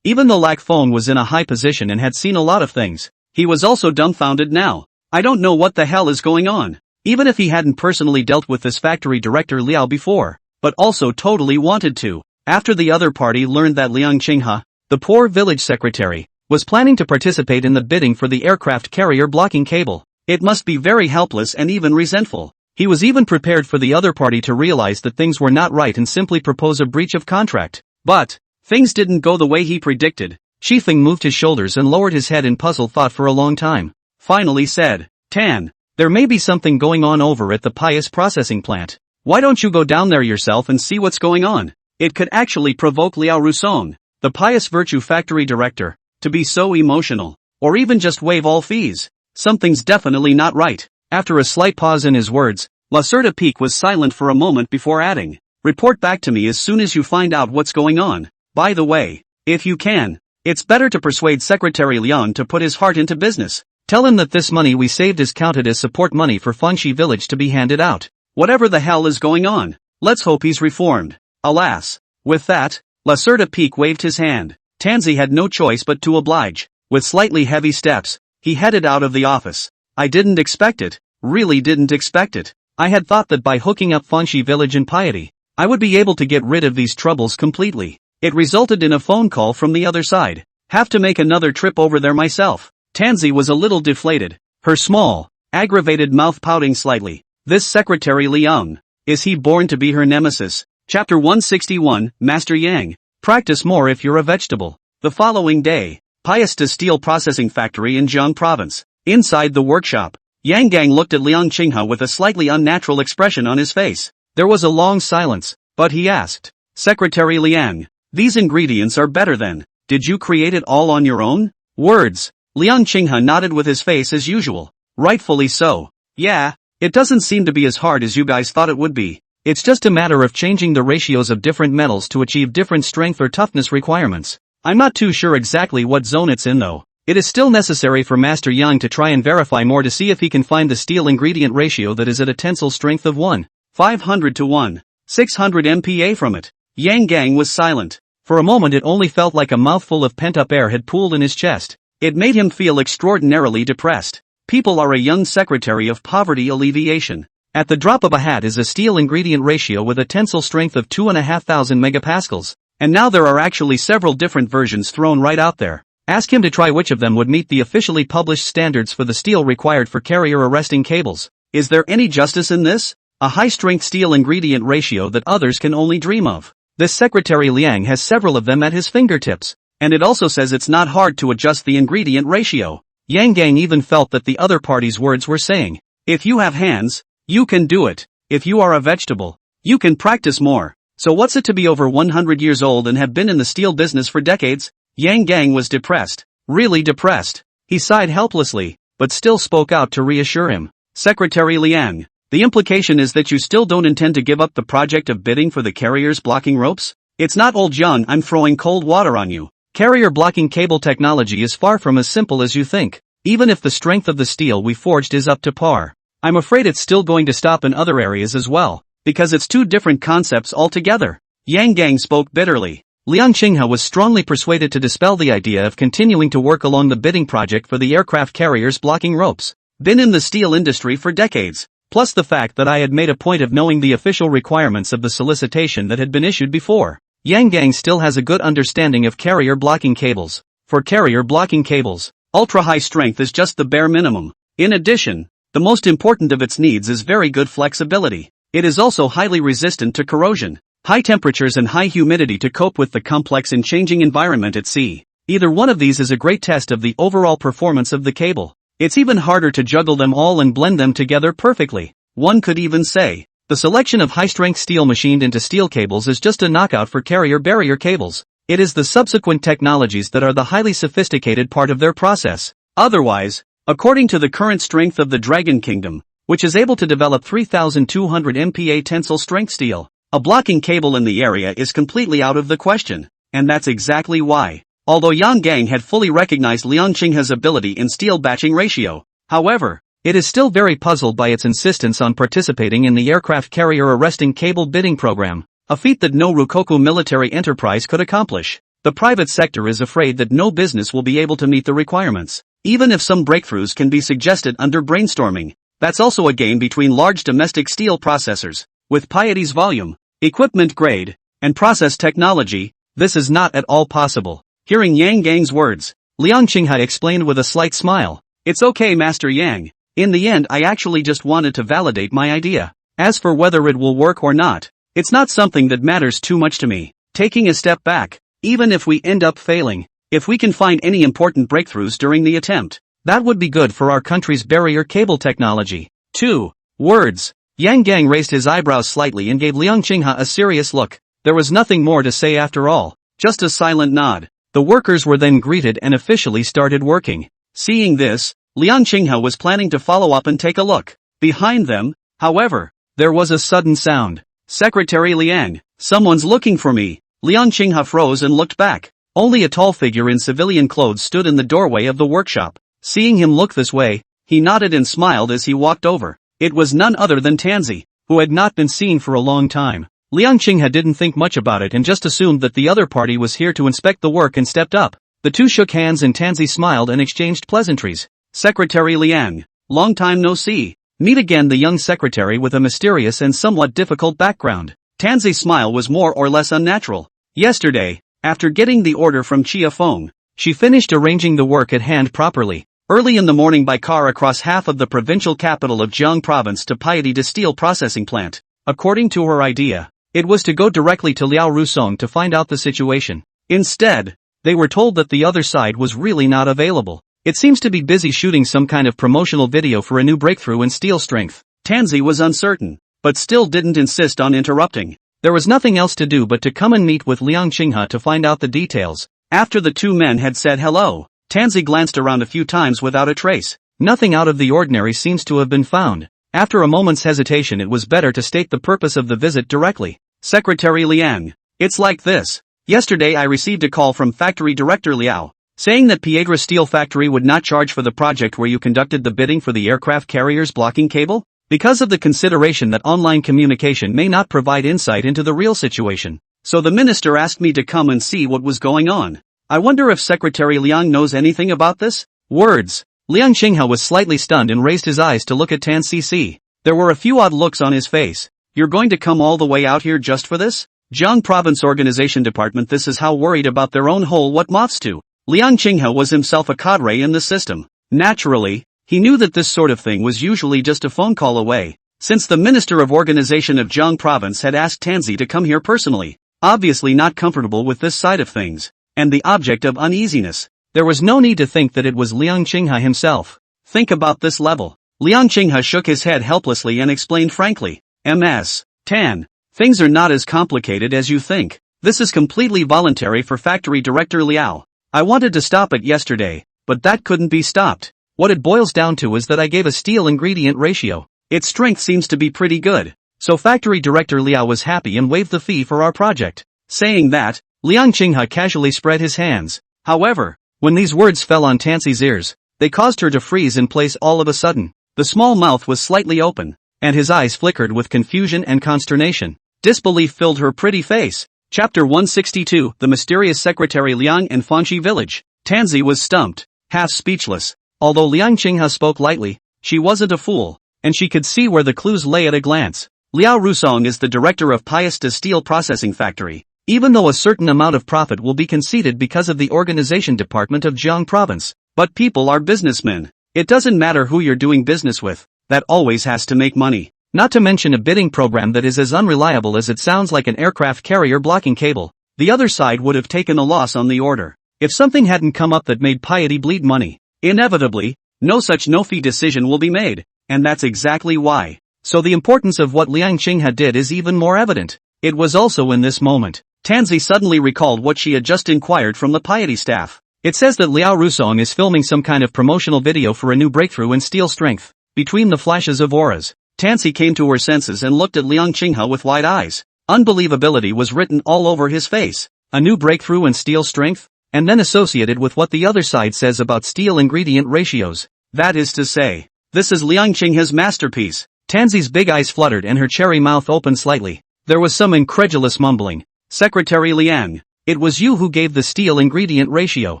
Even though Lak Phone was in a high position and had seen a lot of things, he was also dumbfounded now. I don't know what the hell is going on. Even if he hadn't personally dealt with this factory director Liao before, but also totally wanted to. After the other party learned that Liang Qinghe, the poor village secretary, was planning to participate in the bidding for the aircraft carrier blocking cable, it must be very helpless and even resentful. He was even prepared for the other party to realize that things were not right and simply propose a breach of contract. But things didn't go the way he predicted. Chifeng moved his shoulders and lowered his head in puzzled thought for a long time. Finally said, Tan, there may be something going on over at the Pious Processing Plant. Why don't you go down there yourself and see what's going on? It could actually provoke Liao Rusong, the Pious Virtue Factory Director, to be so emotional, or even just waive all fees. Something's definitely not right. After a slight pause in his words, Lacerda Peak was silent for a moment before adding, report back to me as soon as you find out what's going on. By the way, if you can, it's better to persuade Secretary Liang to put his heart into business. Tell him that this money we saved is counted as support money for Fengxi village to be handed out. Whatever the hell is going on, let's hope he's reformed. Alas. With that, Lacerda Peak waved his hand. Tansy had no choice but to oblige. With slightly heavy steps, he headed out of the office. I didn't expect it, really didn't expect it. I had thought that by hooking up Fengxi village and piety, I would be able to get rid of these troubles completely. It resulted in a phone call from the other side. Have to make another trip over there myself. Tansy was a little deflated, her small, aggravated mouth pouting slightly. This Secretary Liang, is he born to be her nemesis? Chapter 161, Master Yang. Practice more if you're a vegetable. The following day, Pious Steel Processing Factory in Jiang Province. Inside the workshop, Yang Gang looked at Liang Qinghe with a slightly unnatural expression on his face. There was a long silence, but he asked, Secretary Liang, these ingredients are better than, did you create it all on your own? Words. Liang Qinghe nodded with his face as usual. Rightfully so. Yeah, it doesn't seem to be as hard as you guys thought it would be. It's just a matter of changing the ratios of different metals to achieve different strength or toughness requirements. I'm not too sure exactly what zone it's in though. It is still necessary for Master Yang to try and verify more to see if he can find the steel ingredient ratio that is at a tensile strength of 1/500 to 1/600 MPa from it. Yang Gang was silent. For a moment it only felt like a mouthful of pent-up air had pooled in his chest. It made him feel extraordinarily depressed. People are a young secretary of poverty alleviation. At the drop of a hat is a steel ingredient ratio with a tensile strength of 2,500 megapascals. And now there are actually several different versions thrown right out there. Ask him to try which of them would meet the officially published standards for the steel required for carrier arresting cables. Is there any justice in this? a high-strength steel ingredient ratio that others can only dream of. This Secretary Liang has several of them at his fingertips, and it also says it's not hard to adjust the ingredient ratio. Yang Gang even felt that the other party's words were saying, if you have hands, you can do it. If you are a vegetable, you can practice more. So what's it to be over 100 years old and have been in the steel business for decades? Yang Gang was depressed. Really depressed. He sighed helplessly, but still spoke out to reassure him. Secretary Liang, the implication is that you still don't intend to give up the project of bidding for the carriers blocking ropes? It's not old Jiang, I'm throwing cold water on you. Carrier blocking cable technology is far from as simple as you think. Even if the strength of the steel we forged is up to par, I'm afraid it's still going to stop in other areas as well, because it's two different concepts altogether. Yang Gang spoke bitterly. Liang Qinghe was strongly persuaded to dispel the idea of continuing to work along the bidding project for the aircraft carriers blocking ropes. Been in the steel industry for decades, plus the fact that I had made a point of knowing the official requirements of the solicitation that had been issued before. Yang Gang still has a good understanding of carrier blocking cables. For carrier blocking cables, ultra-high strength is just the bare minimum. In addition, the most important of its needs is very good flexibility. It is also highly resistant to corrosion, high temperatures and high humidity to cope with the complex and changing environment at sea. Either one of these is a great test of the overall performance of the cable. It's even harder to juggle them all and blend them together perfectly. One could even say, the selection of high-strength steel machined into steel cables is just a knockout for carrier barrier cables. It is the subsequent technologies that are the highly sophisticated part of their process. Otherwise, according to the current strength of the Dragon Kingdom, which is able to develop 3,200 MPa tensile strength steel, a blocking cable in the area is completely out of the question, and that's exactly why. Although Yang Gang had fully recognized Liang Qinghe's ability in steel batching ratio, however, it is still very puzzled by its insistence on participating in the aircraft carrier arresting cable bidding program, a feat that no Rukoku military enterprise could accomplish. The private sector is afraid that no business will be able to meet the requirements, even if some breakthroughs can be suggested under brainstorming. That's also a game between large domestic steel processors, with Piety's volume, equipment grade, and process technology. This is not at all possible. Hearing Yang Gang's words, Liang Qinghe explained with a slight smile. It's okay, Master Yang. In the end, I actually just wanted to validate my idea. As for whether it will work or not, it's not something that matters too much to me. Taking a step back, even if we end up failing, if we can find any important breakthroughs during the attempt, that would be good for our country's barrier cable technology. 2. Words. Yang Gang raised his eyebrows slightly and gave Liang Qinghe a serious look. There was nothing more to say after all, just a silent nod. The workers were then greeted and officially started working. Seeing this, Liang Qinghe was planning to follow up and take a look. Behind them, however, there was a sudden sound. Secretary Liang, someone's looking for me. Liang Qinghe froze and looked back. Only a tall figure in civilian clothes stood in the doorway of the workshop. Seeing him look this way, he nodded and smiled as he walked over. It was none other than Tansy, who had not been seen for a long time. Liang Qinghe didn't think much about it and just assumed that the other party was here to inspect the work and stepped up. The two shook hands and Tansy smiled and exchanged pleasantries. Secretary Liang, long time no see. Meet again the young secretary with a mysterious and somewhat difficult background. Tansy's smile was more or less unnatural. Yesterday, after getting the order from Chia Feng, she finished arranging the work at hand properly. Early in the morning by car across half of the provincial capital of Jiang Province to Piety steel processing plant. According to her idea, it was to go directly to Liao Rusong to find out the situation. Instead, they were told that the other side was really not available. It seems to be busy shooting some kind of promotional video for a new breakthrough in steel strength. Tansy was uncertain, but still didn't insist on interrupting. There was nothing else to do but to come and meet with Liang Qinghe to find out the details. After the two men had said hello, Tansy glanced around a few times without a trace. Nothing out of the ordinary seems to have been found. After a moment's hesitation, it was better to state the purpose of the visit directly. Secretary Liang, it's like this. Yesterday I received a call from Factory Director Liao, saying that Piedra Steel Factory would not charge for the project where you conducted the bidding for the aircraft carrier's blocking cable, because of the consideration that online communication may not provide insight into the real situation. So the minister asked me to come and see what was going on. I wonder if Secretary Liang knows anything about this? Words. Liang Qinghe was slightly stunned and raised his eyes to look at Tan Cc. There were a few odd looks on his face. You're going to come all the way out here just for this? Jiang Province Organization Department, this is how worried about their own hole what moths to. Liang Qinghe was himself a cadre in the system. Naturally, he knew that this sort of thing was usually just a phone call away. since the Minister of Organization of Jiang Province had asked Tansy to come here personally, obviously not comfortable with this side of things, and the object of uneasiness. There was no need to think that it was Liang Qinghe himself. Think about this level. Liang Qinghe shook his head helplessly and explained frankly, Ms. Tan, things are not as complicated as you think. This is completely voluntary for Factory Director Liao. I wanted to stop it yesterday, but that couldn't be stopped. What it boils down to is that I gave a steel ingredient ratio. Its strength seems to be pretty good. So Factory Director Liao was happy and waived the fee for our project. Saying that, Liang Qinghe casually spread his hands. However, when these words fell on Tansy's ears, they caused her to freeze in place all of a sudden. The small mouth was slightly open, and his eyes flickered with confusion and consternation. Disbelief filled her pretty face. Chapter 162, The Mysterious Secretary Liang in Fanxi Village. Tansy was stumped, half speechless. Although Liang Qinghe spoke lightly, she wasn't a fool, and she could see where the clues lay at a glance. Liao Rusong is the director of Piasta's steel processing factory. Even though a certain amount of profit will be conceded because of the organization department of Jiang Province, but people are businessmen. It doesn't matter who you're doing business with, that always has to make money. Not to mention a bidding program that is as unreliable as it sounds, like an aircraft carrier blocking cable. The other side would have taken a loss on the order if something hadn't come up that made Piety bleed money. Inevitably, no such no-fee decision will be made, and that's exactly why. So the importance of what Liang Qinghe did is even more evident. It was also in this moment, Tansy suddenly recalled what she had just inquired from the Piety staff. It says that Liao Rusong is filming some kind of promotional video for a new breakthrough in steel strength. Between the flashes of auras, Tansy came to her senses and looked at Liang Qinghe with wide eyes. Unbelievability was written all over his face. A new breakthrough in steel strength? And then associated with what the other side says about steel ingredient ratios. That is to say, this is Liang Qinghe's masterpiece. Tansy's big eyes fluttered and her cherry mouth opened slightly. There was some incredulous mumbling. Secretary Liang, it was you who gave the steel ingredient ratio,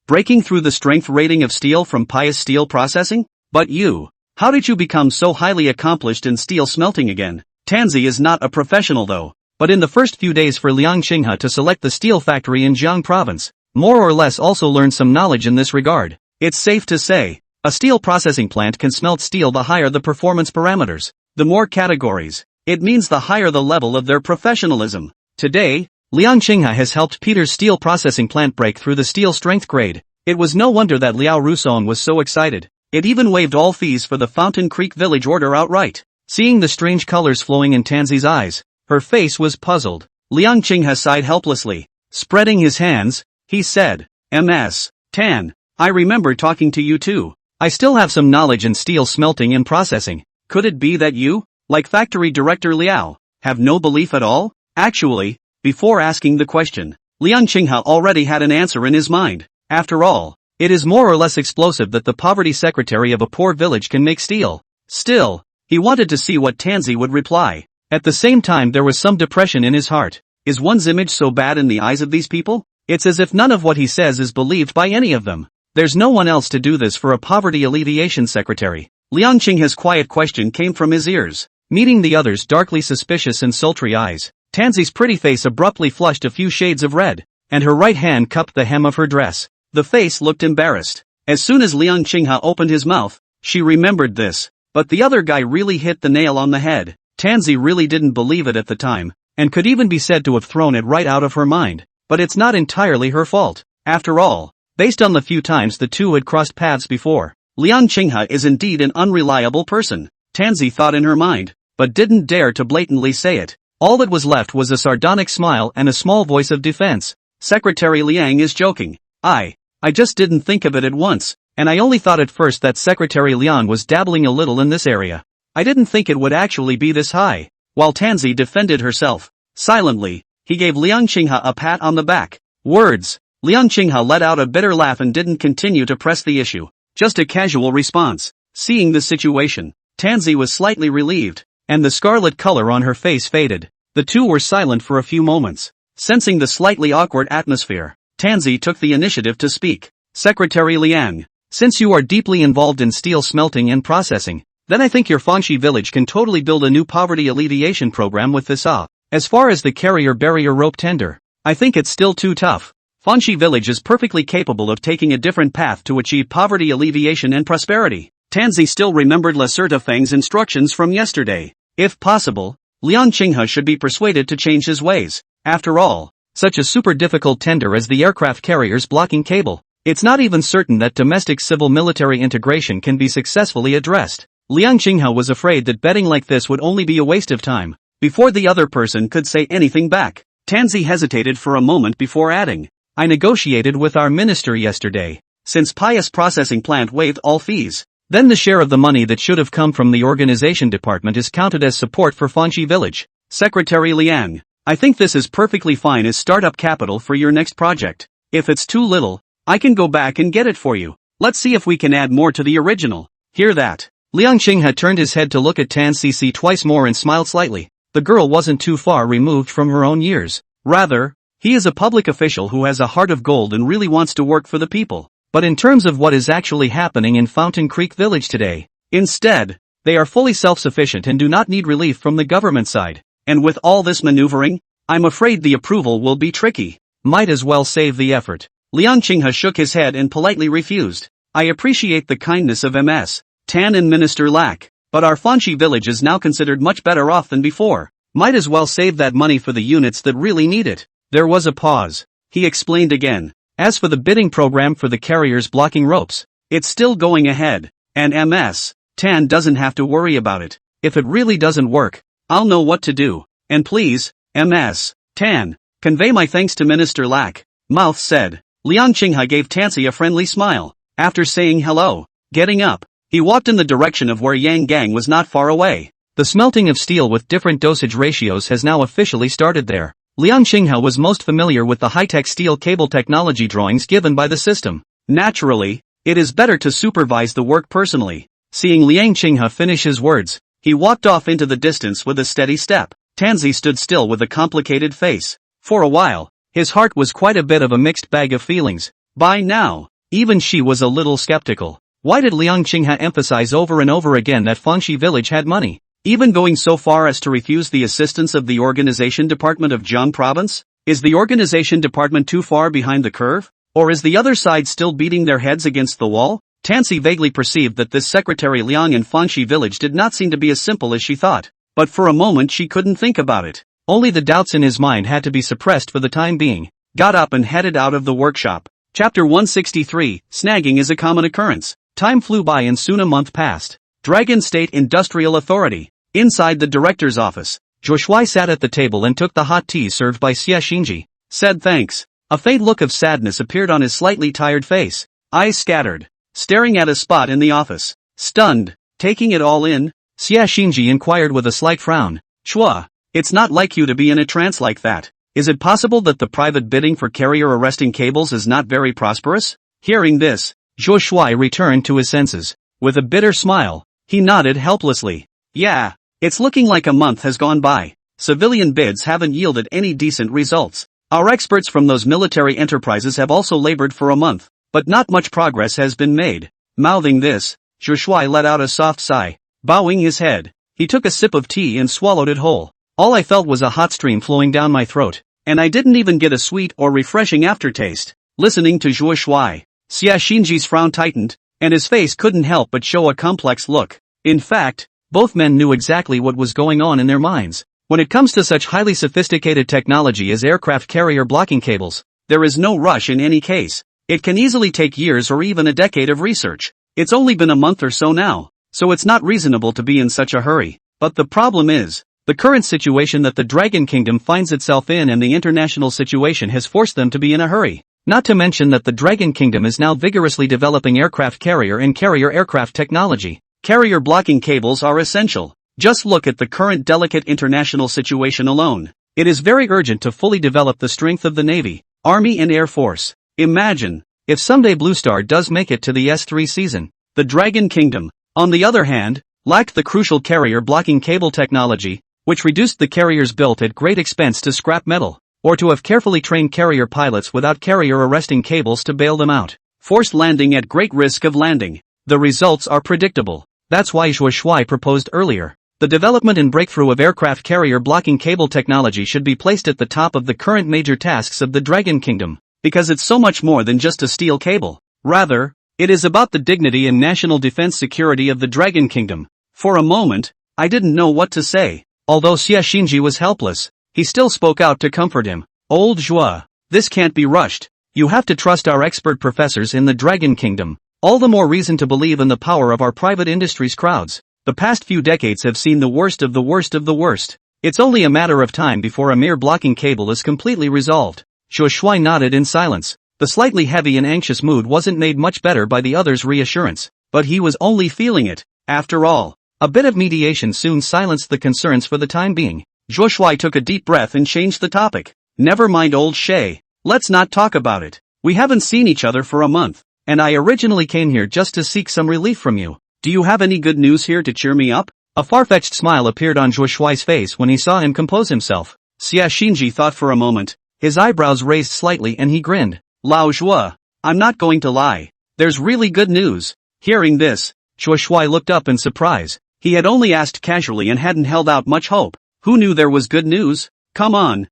breaking through the strength rating of steel from Pious Steel Processing? But you, how did you become so highly accomplished in steel smelting again? Tansy is not a professional though, but in the first few days for Liang Qinghe to select the steel factory in Jiang Province, more or less also learned some knowledge in this regard. It's safe to say, a steel processing plant can smelt steel the higher the performance parameters, the more categories. It means the higher the level of their professionalism. Today, Liang Qinghe has helped Peter's steel processing plant break through the steel strength grade. It was no wonder that Liao Rusong was so excited. It even waived all fees for the Fountain Creek Village order outright. Seeing the strange colors flowing in Tansy's eyes, her face was puzzled. Liang Qinghe sighed helplessly. Spreading his hands, he said, Ms. Tan, I remember talking to you too. I still have some knowledge in steel smelting and processing. Could it be that you, like Factory Director Liao, have no belief at all? Actually, before asking the question, Liang Qinghe already had an answer in his mind. After all, it is more or less explosive that the poverty secretary of a poor village can make steel. Still, he wanted to see what Tansy would reply. At the same time there was some depression in his heart. Is one's image so bad in the eyes of these people? It's as if none of what he says is believed by any of them. There's no one else to do this for a poverty alleviation secretary. Liang Qinghe's quiet question came from his ears, meeting the other's darkly suspicious and sultry eyes. Tansy's pretty face abruptly flushed a few shades of red, and her right hand cupped the hem of her dress. The face looked embarrassed. As soon as Liang Qinghe opened his mouth, she remembered this. But the other guy really hit the nail on the head. Tansy really didn't believe it at the time, and could even be said to have thrown it right out of her mind. But it's not entirely her fault. After all, based on the few times the two had crossed paths before, Liang Qinghe is indeed an unreliable person. Tansy thought in her mind, but didn't dare to blatantly say it. All that was left was a sardonic smile and a small voice of defense. Secretary Liang is joking. I just didn't think of it at once, and I only thought at first that Secretary Liang was dabbling a little in this area. I didn't think it would actually be this high. While Tansy defended herself, silently, he gave Liang Qinghe a pat on the back. Words. Liang Qinghe let out a bitter laugh and didn't continue to press the issue. Just a casual response. Seeing the situation, Tansy was slightly relieved, and the scarlet color on her face faded. The two were silent for a few moments. Sensing the slightly awkward atmosphere, Tansy took the initiative to speak. Secretary Liang, since you are deeply involved in steel smelting and processing, then I think your Fanxi village can totally build a new poverty alleviation program with this up. As far as the carrier barrier rope tender, I think it's still too tough. Fanxi village is perfectly capable of taking a different path to achieve poverty alleviation and prosperity. Tansy still remembered La Certa Feng's instructions from yesterday. If possible, Liang Qinghe should be persuaded to change his ways. After all, such a super difficult tender as the aircraft carrier's blocking cable, it's not even certain that domestic civil-military integration can be successfully addressed. Liang Qinghe was afraid that betting like this would only be a waste of time. Before the other person could say anything back, Tanzi hesitated for a moment before adding, I negotiated with our minister yesterday. Since Pious Processing Plant waived all fees, then the share of the money that should have come from the organization department is counted as support for Fanxi Village. Secretary Liang, I think this is perfectly fine as startup capital for your next project. If it's too little, I can go back and get it for you. Let's see if we can add more to the original. Hear that? Liang Qinghe turned his head to look at Tan Cici twice more and smiled slightly. The girl wasn't too far removed from her own years. Rather, he is a public official who has a heart of gold and really wants to work for the people. But in terms of what is actually happening in Fountain Creek Village today, instead, they are fully self-sufficient and do not need relief from the government side. And with all this maneuvering, I'm afraid the approval will be tricky. Might as well save the effort. Liang Qinghe shook his head and politely refused. I appreciate the kindness of MS, Tan and Minister Lack, but our Fanxi Village is now considered much better off than before. Might as well save that money for the units that really need it. There was a pause. He explained again. As for the bidding program for the carriers blocking ropes, it's still going ahead, and MS, Tan doesn't have to worry about it. If it really doesn't work, I'll know what to do. And please, MS, Tan, convey my thanks to Minister Lack, Mouth said. Liang Qinghe gave Tansy a friendly smile. After saying hello, getting up, he walked in the direction of where Yang Gang was not far away. The smelting of steel with different dosage ratios has now officially started there. Liang Qinghe was most familiar with the high-tech steel cable technology drawings given by the system. Naturally, it is better to supervise the work personally. Seeing Liang Qinghe finish his words, he walked off into the distance with a steady step. Tanzi stood still with a complicated face. For a while, his heart was quite a bit of a mixed bag of feelings. By now, even she was a little skeptical. Why did Liang Qinghe emphasize over and over again that Fanxi Village had money? Even going so far as to refuse the assistance of the organization department of Jiang Province? Is the organization department too far behind the curve? Or is the other side still beating their heads against the wall? Tansy vaguely perceived that this Secretary Liang in Fanxi Village did not seem to be as simple as she thought. But for a moment she couldn't think about it. Only the doubts in his mind had to be suppressed for the time being. Got up and headed out of the workshop. Chapter 163, Snagging is a common occurrence. Time flew by and soon a month passed. Dragon State Industrial Authority. Inside the director's office, Zhuo Shuai sat at the table and took the hot tea served by Xie Xinji. Said thanks. A faint look of sadness appeared on his slightly tired face. Eyes scattered. Staring at a spot in the office. Stunned. Taking it all in? Xie Xinji inquired with a slight frown. Chua, it's not like you to be in a trance like that. Is it possible that the private bidding for carrier arresting cables is not very prosperous? Hearing this, Zhuo Shuai returned to his senses. With a bitter smile, he nodded helplessly. Yeah. It's looking like a month has gone by. Civilian bids haven't yielded any decent results. Our experts from those military enterprises have also labored for a month, but not much progress has been made. Mouthing this, Zhu Shuai let out a soft sigh. Bowing his head, he took a sip of tea and swallowed it whole. All I felt was a hot stream flowing down my throat, and I didn't even get a sweet or refreshing aftertaste. Listening to Zhu Shuai, Xie Xinji's frown tightened, and his face couldn't help but show a complex look. In fact, both men knew exactly what was going on in their minds. When it comes to such highly sophisticated technology as aircraft carrier blocking cables, there is no rush in any case. It can easily take years or even a decade of research. It's only been a month or so now, so it's not reasonable to be in such a hurry. But the problem is, the current situation that the Dragon Kingdom finds itself in and the international situation has forced them to be in a hurry. Not to mention that the Dragon Kingdom is now vigorously developing aircraft carrier and carrier aircraft technology. Carrier blocking cables are essential. Just look at the current delicate international situation alone. It is very urgent to fully develop the strength of the Navy, Army and Air Force. Imagine, if someday Blue Star does make it to the S3 season. The Dragon Kingdom, on the other hand, lacked the crucial carrier blocking cable technology, which reduced the carriers built at great expense to scrap metal, or to have carefully trained carrier pilots without carrier arresting cables to bail them out. Forced landing at great risk of landing. The results are predictable. That's why Zhuo Shuai proposed earlier. The development and breakthrough of aircraft carrier blocking cable technology should be placed at the top of the current major tasks of the Dragon Kingdom, because it's so much more than just a steel cable. Rather, it is about the dignity and national defense security of the Dragon Kingdom. For a moment, I didn't know what to say. Although Xia Xinji was helpless, he still spoke out to comfort him. Old Zhua, this can't be rushed. You have to trust our expert professors in the Dragon Kingdom. All the more reason to believe in the power of our private industries crowds. The past few decades have seen the worst of the worst of the worst. It's only a matter of time before a mere blocking cable is completely resolved. Zhuo Shuai nodded in silence. The slightly heavy and anxious mood wasn't made much better by the other's reassurance, but he was only feeling it. After all, a bit of mediation soon silenced the concerns for the time being. Zhuo Shuai took a deep breath and changed the topic. Never mind old Shay. Let's not talk about it. We haven't seen each other for a month, and I originally came here just to seek some relief from you. Do you have any good news here to cheer me up? A far-fetched smile appeared on Zhuo Shuai's face when he saw him compose himself. Xia Xinji thought for a moment. His eyebrows raised slightly and he grinned. Lao Zhuo, I'm not going to lie. There's really good news. Hearing this, Zhuo Shuai looked up in surprise. He had only asked casually and hadn't held out much hope. Who knew there was good news? Come on,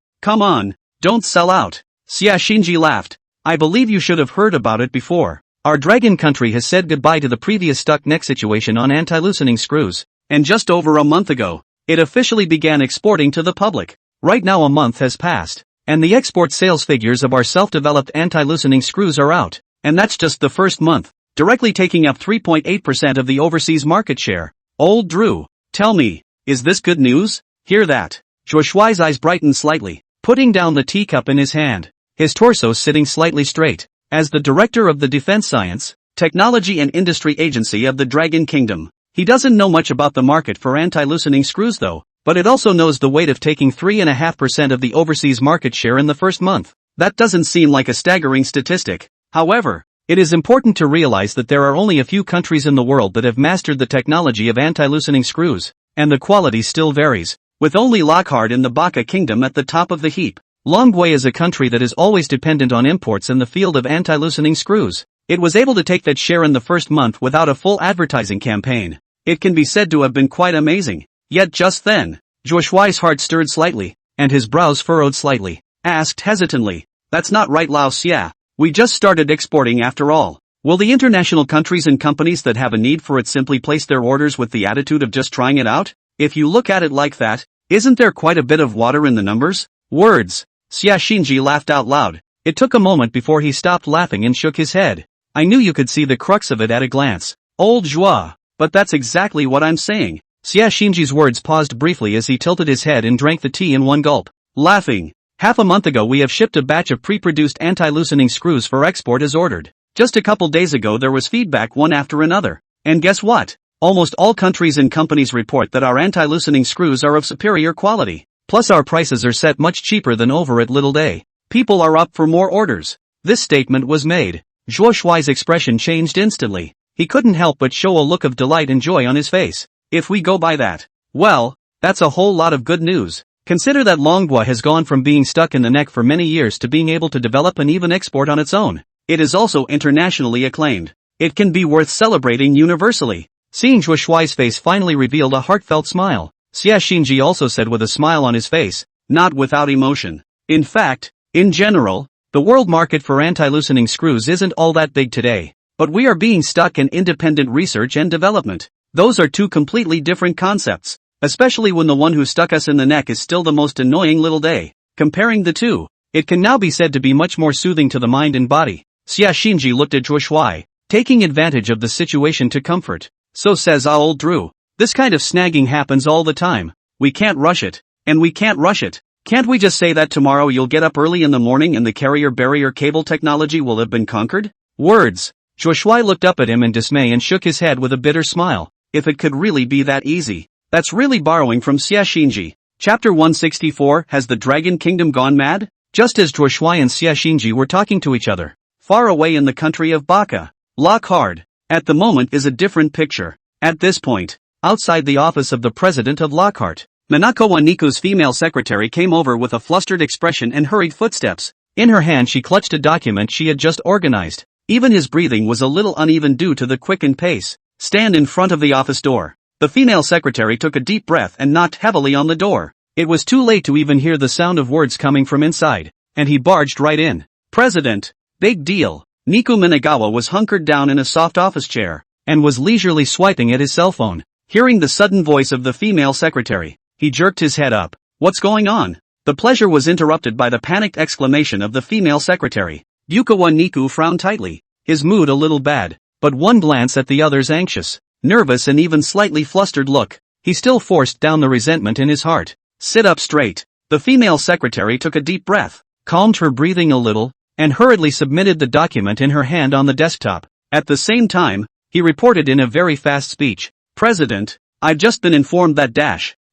don't sell out. Xia Xinji laughed. I believe you should have heard about it before. Our dragon country has said goodbye to the previous stuck neck situation on anti-loosening screws, and just over a month ago, it officially began exporting to the public. Right now a month has passed, and the export sales figures of our self-developed anti-loosening screws are out, and that's just the first month, directly taking up 3.8% of the overseas market share. Old Drew, tell me, is this good news? Hear that? Zhuo Shuai's eyes brightened slightly, putting down the teacup in his hand, his torso sitting slightly straight. As the director of the Defense Science, Technology and Industry Agency of the Dragon Kingdom, he doesn't know much about the market for anti-loosening screws though, but it also knows the weight of taking 3.5% of the overseas market share in the first month. That doesn't seem like a staggering statistic. However, it is important to realize that there are only a few countries in the world that have mastered the technology of anti-loosening screws, and the quality still varies, with only Lockhart in the Baka Kingdom at the top of the heap. Longwei is a country that is always dependent on imports in the field of anti-loosening screws. It was able to take that share in the first month without a full advertising campaign. It can be said to have been quite amazing. Yet just then, Zhuo Shuai's heart stirred slightly, and his brows furrowed slightly, asked hesitantly, That's not right Lao Xia, we just started exporting after all. Will the international countries and companies that have a need for it simply place their orders with the attitude of just trying it out? If you look at it like that, isn't there quite a bit of water in the numbers? Words. Xia Xinji laughed out loud. It took a moment before he stopped laughing and shook his head. I knew you could see the crux of it at a glance. Old Zhua, but that's exactly what I'm saying. Xia Xinji's words paused briefly as he tilted his head and drank the tea in one gulp. Laughing. Half a month ago we have shipped a batch of pre-produced anti-loosening screws for export as ordered. Just a couple days ago there was feedback one after another. And guess what? Almost all countries and companies report that our anti-loosening screws are of superior quality. Plus our prices are set much cheaper than over at Little Day. People are up for more orders. This statement was made. Zhuo Shuai's expression changed instantly. He couldn't help but show a look of delight and joy on his face. If we go by that, well, that's a whole lot of good news. Consider that Longbois has gone from being stuck in the neck for many years to being able to develop and even export on its own. It is also internationally acclaimed. It can be worth celebrating universally. Seeing Zhuo Shuai's face finally revealed a heartfelt smile. Xia Xinji also said with a smile on his face, not without emotion. In fact, in general, the world market for anti-loosening screws isn't all that big today, but we are being stuck in independent research and development. Those are two completely different concepts, especially when the one who stuck us in the neck is still the most annoying Little Day. Comparing the two, it can now be said to be much more soothing to the mind and body. Xia Xinji looked at Zhuo Shuai, taking advantage of the situation to comfort. So says old Drew. This kind of snagging happens all the time. We can't rush it. And we can't rush it. Can't we just say that tomorrow you'll get up early in the morning and the carrier barrier cable technology will have been conquered? Words. Zhuo Shuai looked up at him in dismay and shook his head with a bitter smile. If it could really be that easy. That's really borrowing from Xia Xinji. Chapter 164. Has the Dragon Kingdom gone mad? Just as Zhuo Shuai and Xia Xinji were talking to each other, far away in the country of Baka, Lockhart, at the moment is a different picture. At this point, outside the office of the president of Lockhart, Nanako Waniku's female secretary came over with a flustered expression and hurried footsteps. In her hand she clutched a document she had just organized. Even his breathing was a little uneven due to the quickened pace. Stand in front of the office door. The female secretary took a deep breath and knocked heavily on the door. It was too late to even hear the sound of words coming from inside, and he barged right in. President, big deal. Niku Minagawa was hunkered down in a soft office chair, and was leisurely swiping at his cell phone. Hearing the sudden voice of the female secretary, he jerked his head up. What's going on? The pleasure was interrupted by the panicked exclamation of the female secretary. Ryukawa Niku frowned tightly, his mood a little bad, but one glance at the other's anxious, nervous and even slightly flustered look, he still forced down the resentment in his heart. Sit up straight. The female secretary took a deep breath, calmed her breathing a little, and hurriedly submitted the document in her hand on the desktop. At the same time, he reported in a very fast speech, President, I've just been informed that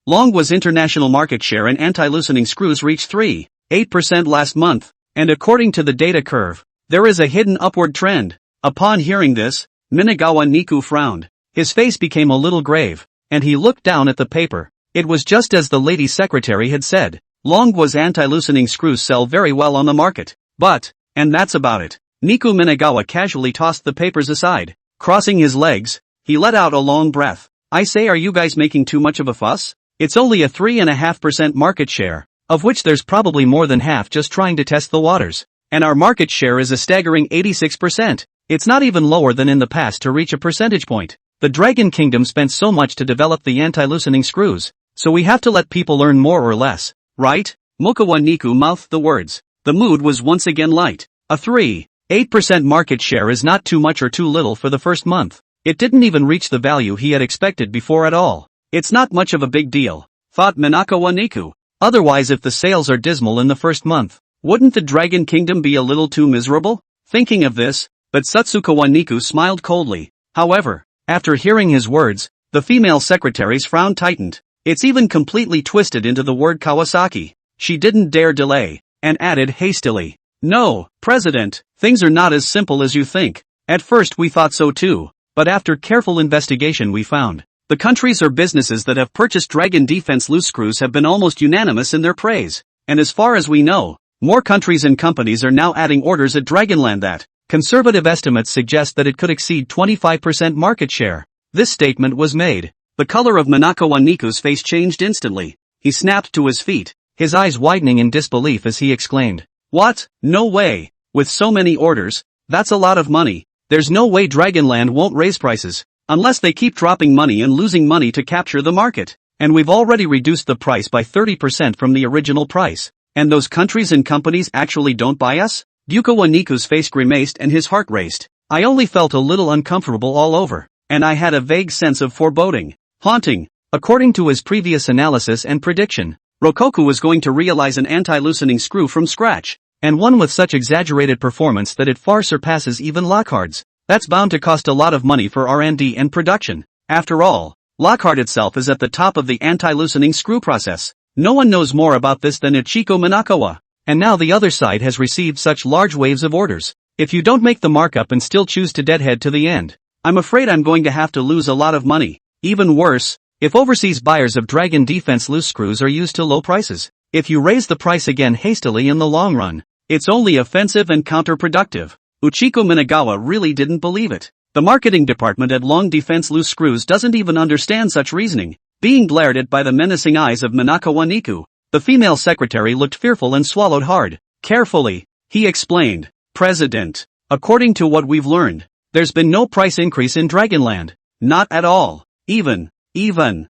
Longwa's international market share in anti-loosening screws reached 3.8% last month, and according to the data curve, there is a hidden upward trend. Upon hearing this, Minagawa Niku frowned. His face became a little grave, and he looked down at the paper. It was just as the lady secretary had said. Longwa's anti-loosening screws sell very well on the market. But, and that's about it. Niku Minagawa casually tossed the papers aside. Crossing his legs, he let out a long breath. I say, are you guys making too much of a fuss? It's only a 3.5% market share, of which there's probably more than half just trying to test the waters. And our market share is a staggering 86%. It's not even lower than in the past to reach a percentage point. The Dragon Kingdom spent so much to develop the anti-loosening screws, so we have to let people learn more or less, right? Mokawa Niku mouthed the words. The mood was once again light. A 3.8% market share is not too much or too little for the first month. It didn't even reach the value he had expected before at all. It's not much of a big deal, thought Minagawa Niku. Otherwise, if the sales are dismal in the first month, wouldn't the Dragon Kingdom be a little too miserable? Thinking of this, but Satsukawa Niku smiled coldly. However, after hearing his words, the female secretary's frown tightened. It's even completely twisted into the word Kawasaki. She didn't dare delay, and added hastily, No, President, things are not as simple as you think. At first we thought so too, but after careful investigation we found the countries or businesses that have purchased Dragon Defense loose screws have been almost unanimous in their praise, and as far as we know, more countries and companies are now adding orders at Dragonland that, conservative estimates suggest that it could exceed 25% market share. This statement was made. The color of Minagawa Niku's face changed instantly. He snapped to his feet, his eyes widening in disbelief as he exclaimed, What? No way! With so many orders, that's a lot of money. There's no way Dragonland won't raise prices, unless they keep dropping money and losing money to capture the market. And we've already reduced the price by 30% from the original price. And those countries and companies actually don't buy us? Ryukawa Niku's face grimaced and his heart raced. I only felt a little uncomfortable all over, and I had a vague sense of foreboding. Haunting. According to his previous analysis and prediction, Rokoku was going to realize an anti-loosening screw from scratch, and one with such exaggerated performance that it far surpasses even Lockhart's. That's bound to cost a lot of money for R&D and production. After all, Lockhart itself is at the top of the anti-loosening screw process. No one knows more about this than Ichiko Minagawa. And now the other side has received such large waves of orders. If you don't make the markup and still choose to deadhead to the end, I'm afraid I'm going to have to lose a lot of money. Even worse, if overseas buyers of Dragon Defense loose screws are used to low prices. If you raise the price again hastily in the long run, it's only offensive and counterproductive. Uchiko Minagawa really didn't believe it. The marketing department at Long Defense Loose Screws doesn't even understand such reasoning. Being glared at by the menacing eyes of Minagawa Niku, the female secretary looked fearful and swallowed hard. Carefully, he explained, President, according to what we've learned, there's been no price increase in Dragonland. Not at all. Even. Minagawa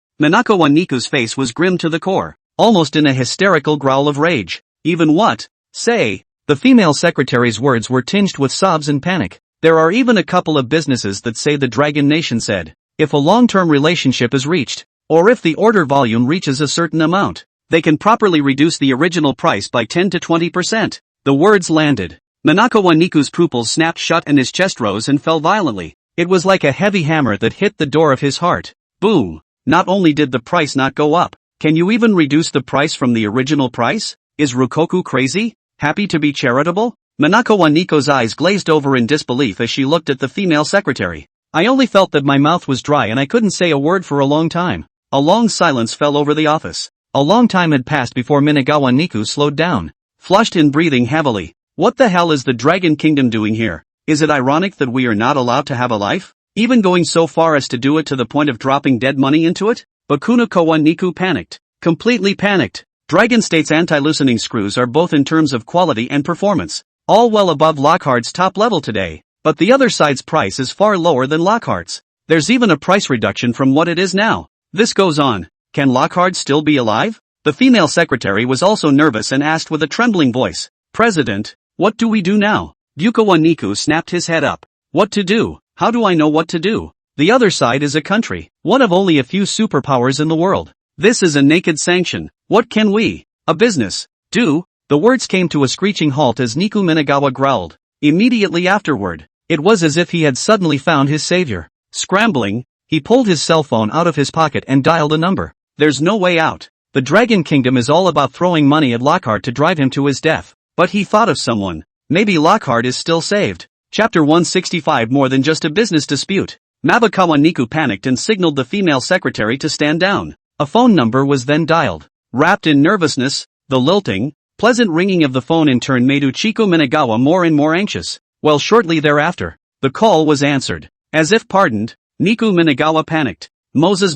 Niku's face was grim to the core, almost in a hysterical growl of rage. Even what? Say. The female secretary's words were tinged with sobs and panic. There are even a couple of businesses that say the Dragon Nation said, if a long-term relationship is reached, or if the order volume reaches a certain amount, they can properly reduce the original price by 10 to 20%. The words landed. Minagawa Niku's pupils snapped shut and his chest rose and fell violently. It was like a heavy hammer that hit the door of his heart. Boom! Not only did the price not go up, can you even reduce the price from the original price? Is Rokoku crazy? Happy to be charitable? Minagawa Niku's eyes glazed over in disbelief as she looked at the female secretary. I only felt that my mouth was dry and I couldn't say a word for a long time. A long silence fell over the office. A long time had passed before Minagawa Niku slowed down, flushed and breathing heavily. What the hell is the Dragon Kingdom doing here? Is it ironic that we are not allowed to have a life? Even going so far as to do it to the point of dropping dead money into it? Bakunakawa Niku panicked. Completely panicked. Dragon State's anti-loosening screws are both in terms of quality and performance, all well above Lockhart's top level today, but the other side's price is far lower than Lockhart's. There's even a price reduction from what it is now. This goes on. Can Lockhart still be alive? The female secretary was also nervous and asked with a trembling voice. President, what do we do now? Bukawa Niku snapped his head up. What to do? How do I know what to do? The other side is a country, one of only a few superpowers in the world. This is a naked sanction. What can we, a business, do? The words came to a screeching halt as Niku Minagawa growled. Immediately afterward, it was as if he had suddenly found his savior. Scrambling, he pulled his cell phone out of his pocket and dialed a number. There's no way out. The Dragon Kingdom is all about throwing money at Lockhart to drive him to his death. But he thought of someone. Maybe Lockhart is still saved. Chapter 165. More than just a business dispute. Mabakawa Niku panicked and signaled the female secretary to stand down. A phone number was then dialed. Wrapped in nervousness, the lilting, pleasant ringing of the phone in turn made Uchiko Minagawa more and more anxious. Well, shortly thereafter, the call was answered. As if pardoned, Niku Minagawa panicked. Moses,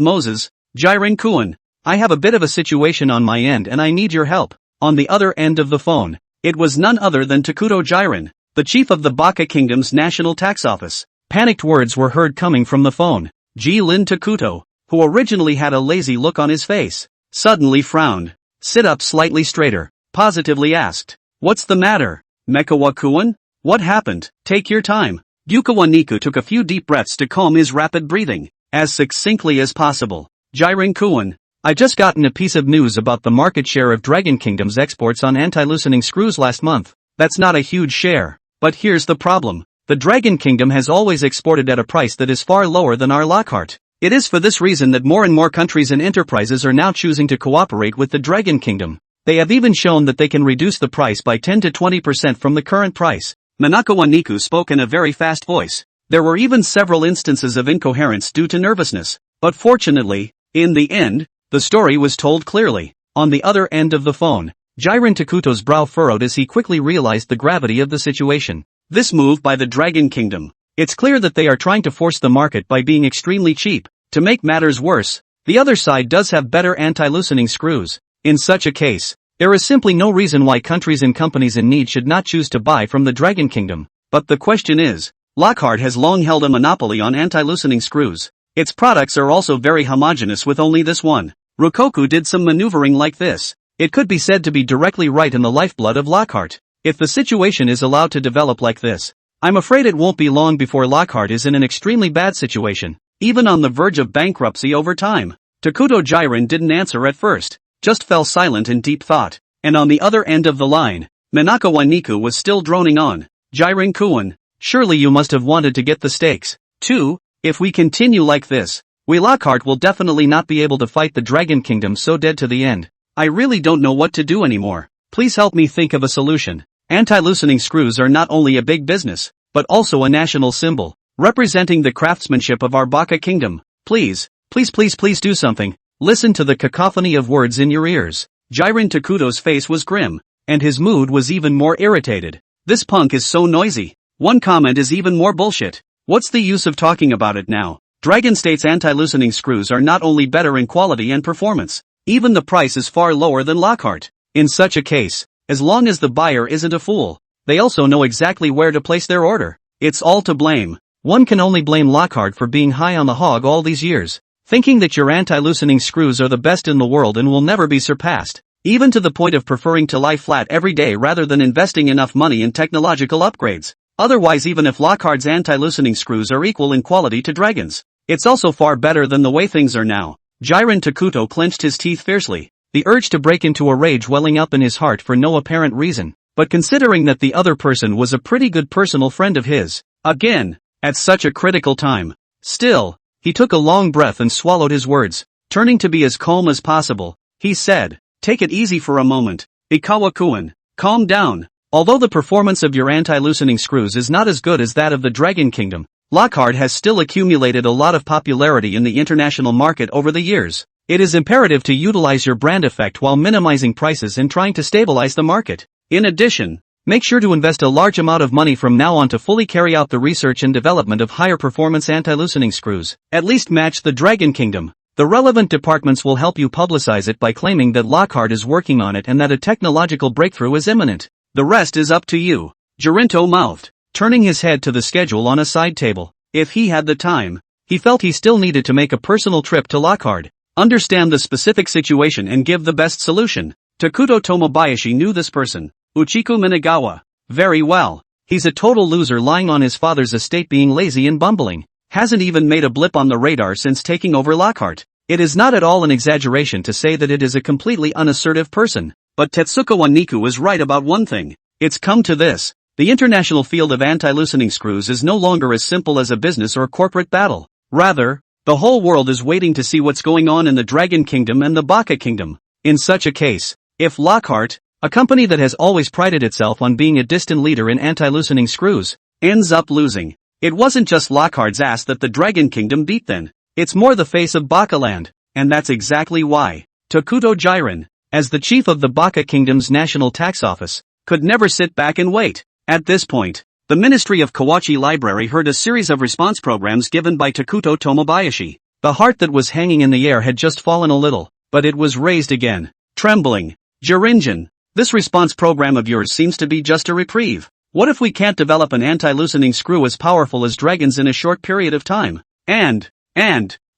Jiren-kun, I have a bit of a situation on my end and I need your help. On the other end of the phone, it was none other than Takuto Jiren, the chief of the Baka Kingdom's National Tax Office. Panicked words were heard coming from the phone. Ji-Lin Takuto, who originally had a lazy look on his face, suddenly frowned, sit up slightly straighter, positively asked, "What's the matter, Mekawa-kun? What happened? Take your time." Bukawa Niku took a few deep breaths to calm his rapid breathing, as succinctly as possible. "Jiren-kun, I just gotten a piece of news about the market share of Dragon Kingdom's exports on anti-loosening screws last month. That's not a huge share, but here's the problem. The Dragon Kingdom has always exported at a price that is far lower than our Lockhart. It is for this reason that more and more countries and enterprises are now choosing to cooperate with the Dragon Kingdom. They have even shown that they can reduce the price by 10 to 20% from the current price." Manakawa Niku spoke in a very fast voice. There were even several instances of incoherence due to nervousness, but fortunately, in the end, the story was told clearly. On the other end of the phone, Jiren Takuto's brow furrowed as he quickly realized the gravity of the situation. This move by the Dragon Kingdom. It's clear that they are trying to force the market by being extremely cheap. To make matters worse, the other side does have better anti-loosening screws. In such a case, there is simply no reason why countries and companies in need should not choose to buy from the Dragon Kingdom. But the question is, Lockhart has long held a monopoly on anti-loosening screws. Its products are also very homogeneous with only this one. Rokoku did some maneuvering like this. It could be said to be directly right in the lifeblood of Lockhart. If the situation is allowed to develop like this, I'm afraid it won't be long before Lockhart is in an extremely bad situation, even on the verge of bankruptcy over time. Takuto Jiren didn't answer at first, just fell silent in deep thought. And on the other end of the line, Manakawa Niku was still droning on. "Jiren-kun, surely you must have wanted to get the stakes, too. If we continue like this, we Lockhart will definitely not be able to fight the Dragon Kingdom so dead to the end. I really don't know what to do anymore. Please help me think of a solution. Anti-loosening screws are not only a big business, but also a national symbol, representing the craftsmanship of our Baka Kingdom. Please do something." Listen to the cacophony of words in your ears. Jiren Takuto's face was grim, and his mood was even more irritated. This punk is so noisy. One comment is even more bullshit. What's the use of talking about it now? Dragon State's anti-loosening screws are not only better in quality and performance, even the price is far lower than Lockhart. In such a case, as long as the buyer isn't a fool, they also know exactly where to place their order. It's all to blame. One can only blame Lockhart for being high on the hog all these years, thinking that your anti-loosening screws are the best in the world and will never be surpassed, even to the point of preferring to lie flat every day rather than investing enough money in technological upgrades. Otherwise, even if Lockhart's anti-loosening screws are equal in quality to Dragon's, it's also far better than the way things are now. Jiren Takuto clenched his teeth fiercely, the urge to break into a rage welling up in his heart for no apparent reason, but considering that the other person was a pretty good personal friend of his, again, at such a critical time. Still, he took a long breath and swallowed his words. Turning to be as calm as possible, he said, "Take it easy for a moment, Ikawa-kun. Calm down. Although the performance of your anti-loosening screws is not as good as that of the Dragon Kingdom, Lockhart has still accumulated a lot of popularity in the international market over the years. It is imperative to utilize your brand effect while minimizing prices and trying to stabilize the market. In addition, make sure to invest a large amount of money from now on to fully carry out the research and development of higher performance anti-loosening screws. At least match the Dragon Kingdom. The relevant departments will help you publicize it by claiming that Lockhart is working on it and that a technological breakthrough is imminent. The rest is up to you." Jirinto mouthed, turning his head to the schedule on a side table. If he had the time, he felt he still needed to make a personal trip to Lockhart, understand the specific situation and give the best solution. Takuto Tomobayashi knew this person, Uchiko Minagawa, very well. He's a total loser lying on his father's estate being lazy and bumbling. Hasn't even made a blip on the radar since taking over Lockhart. It is not at all an exaggeration to say that it is a completely unassertive person. But Tetsukawa Niku is right about one thing. It's come to this. The international field of anti-loosening screws is no longer as simple as a business or corporate battle. Rather, the whole world is waiting to see what's going on in the Dragon Kingdom and the Baka Kingdom. In such a case, if Lockhart, a company that has always prided itself on being a distant leader in anti-loosening screws, ends up losing, it wasn't just Lockhart's ass that the Dragon Kingdom beat then. It's more the face of Baka land, and that's exactly why. Takuto Jiren, as the chief of the Baka Kingdom's National Tax Office, could never sit back and wait. At this point, the Ministry of Kawachi Library heard a series of response programs given by Takuto Tomobayashi. The heart that was hanging in the air had just fallen a little, but it was raised again. Trembling. Jirinjin, this response program of yours seems to be just a reprieve. What if we can't develop an anti-loosening screw as powerful as dragons in a short period of time? And,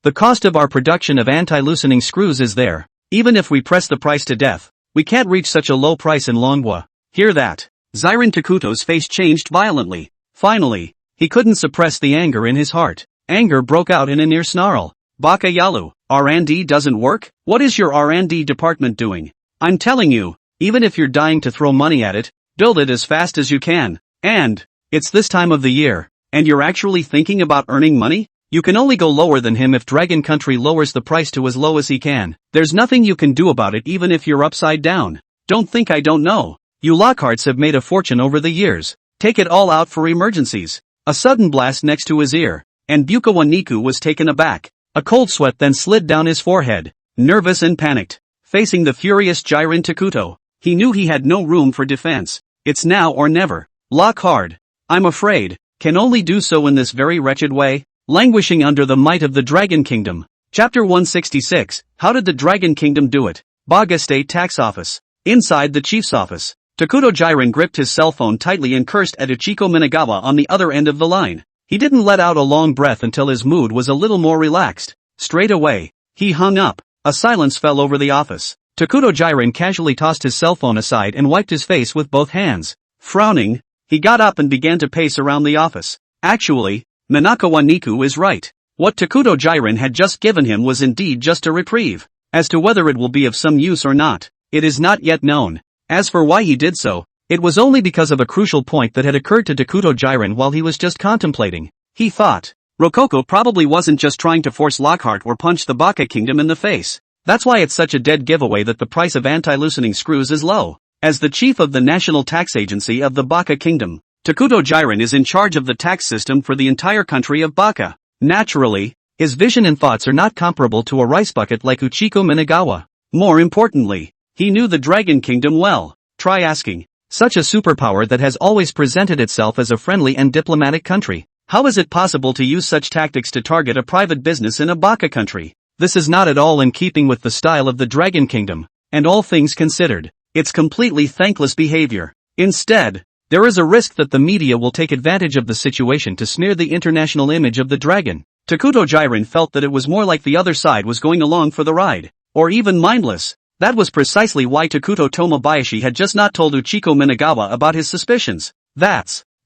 the cost of our production of anti-loosening screws is there. Even if we press the price to death, we can't reach such a low price in Longwa. Hear that? Zirin Takuto's face changed violently. Finally, he couldn't suppress the anger in his heart. Anger broke out in a near snarl. Baka Yalu, R&D doesn't work? What is your R&D department doing? I'm telling you, even if you're dying to throw money at it, build it as fast as you can. And, it's this time of the year, and you're actually thinking about earning money? You can only go lower than him if Dragon Country lowers the price to as low as he can. There's nothing you can do about it even if you're upside down. Don't think I don't know. You Lockharts have made a fortune over the years. Take it all out for emergencies. A sudden blast next to his ear, and Bukawa Niku was taken aback. A cold sweat then slid down his forehead. Nervous and panicked, facing the furious Jiren Takuto, he knew he had no room for defense. It's now or never. Lockhart, I'm afraid, can only do so in this very wretched way. Languishing under the might of the Dragon Kingdom. Chapter 166, How did the Dragon Kingdom do it? Baga State Tax Office. Inside the chief's office, Takuto Jiren gripped his cell phone tightly and cursed at Uchiko Minagawa on the other end of the line. He didn't let out a long breath until his mood was a little more relaxed. Straight away, he hung up. A silence fell over the office. Takuto Jiren casually tossed his cell phone aside and wiped his face with both hands. Frowning, he got up and began to pace around the office. Actually, Minagawa Niku is right. What Takuto Jiren had just given him was indeed just a reprieve. As to whether it will be of some use or not, it is not yet known. As for why he did so, it was only because of a crucial point that had occurred to Takuto Jiren while he was just contemplating. He thought, Rococo probably wasn't just trying to force Lockhart or punch the Baka Kingdom in the face. That's why it's such a dead giveaway that the price of anti-loosening screws is low. As the chief of the National Tax Agency of the Baka Kingdom, Takuto Jiren is in charge of the tax system for the entire country of Baka. Naturally, his vision and thoughts are not comparable to a rice bucket like Uchiko Minagawa. More importantly, he knew the Dragon Kingdom well. Try asking. Such a superpower that has always presented itself as a friendly and diplomatic country. How is it possible to use such tactics to target a private business in a Baka country? This is not at all in keeping with the style of the Dragon Kingdom, and all things considered, it's completely thankless behavior. Instead, there is a risk that the media will take advantage of the situation to smear the international image of the dragon. Takuto Jiren felt that it was more like the other side was going along for the ride, or even mindless. That was precisely why Takuto Tomobayashi had just not told Uchiko Minagawa about his suspicions.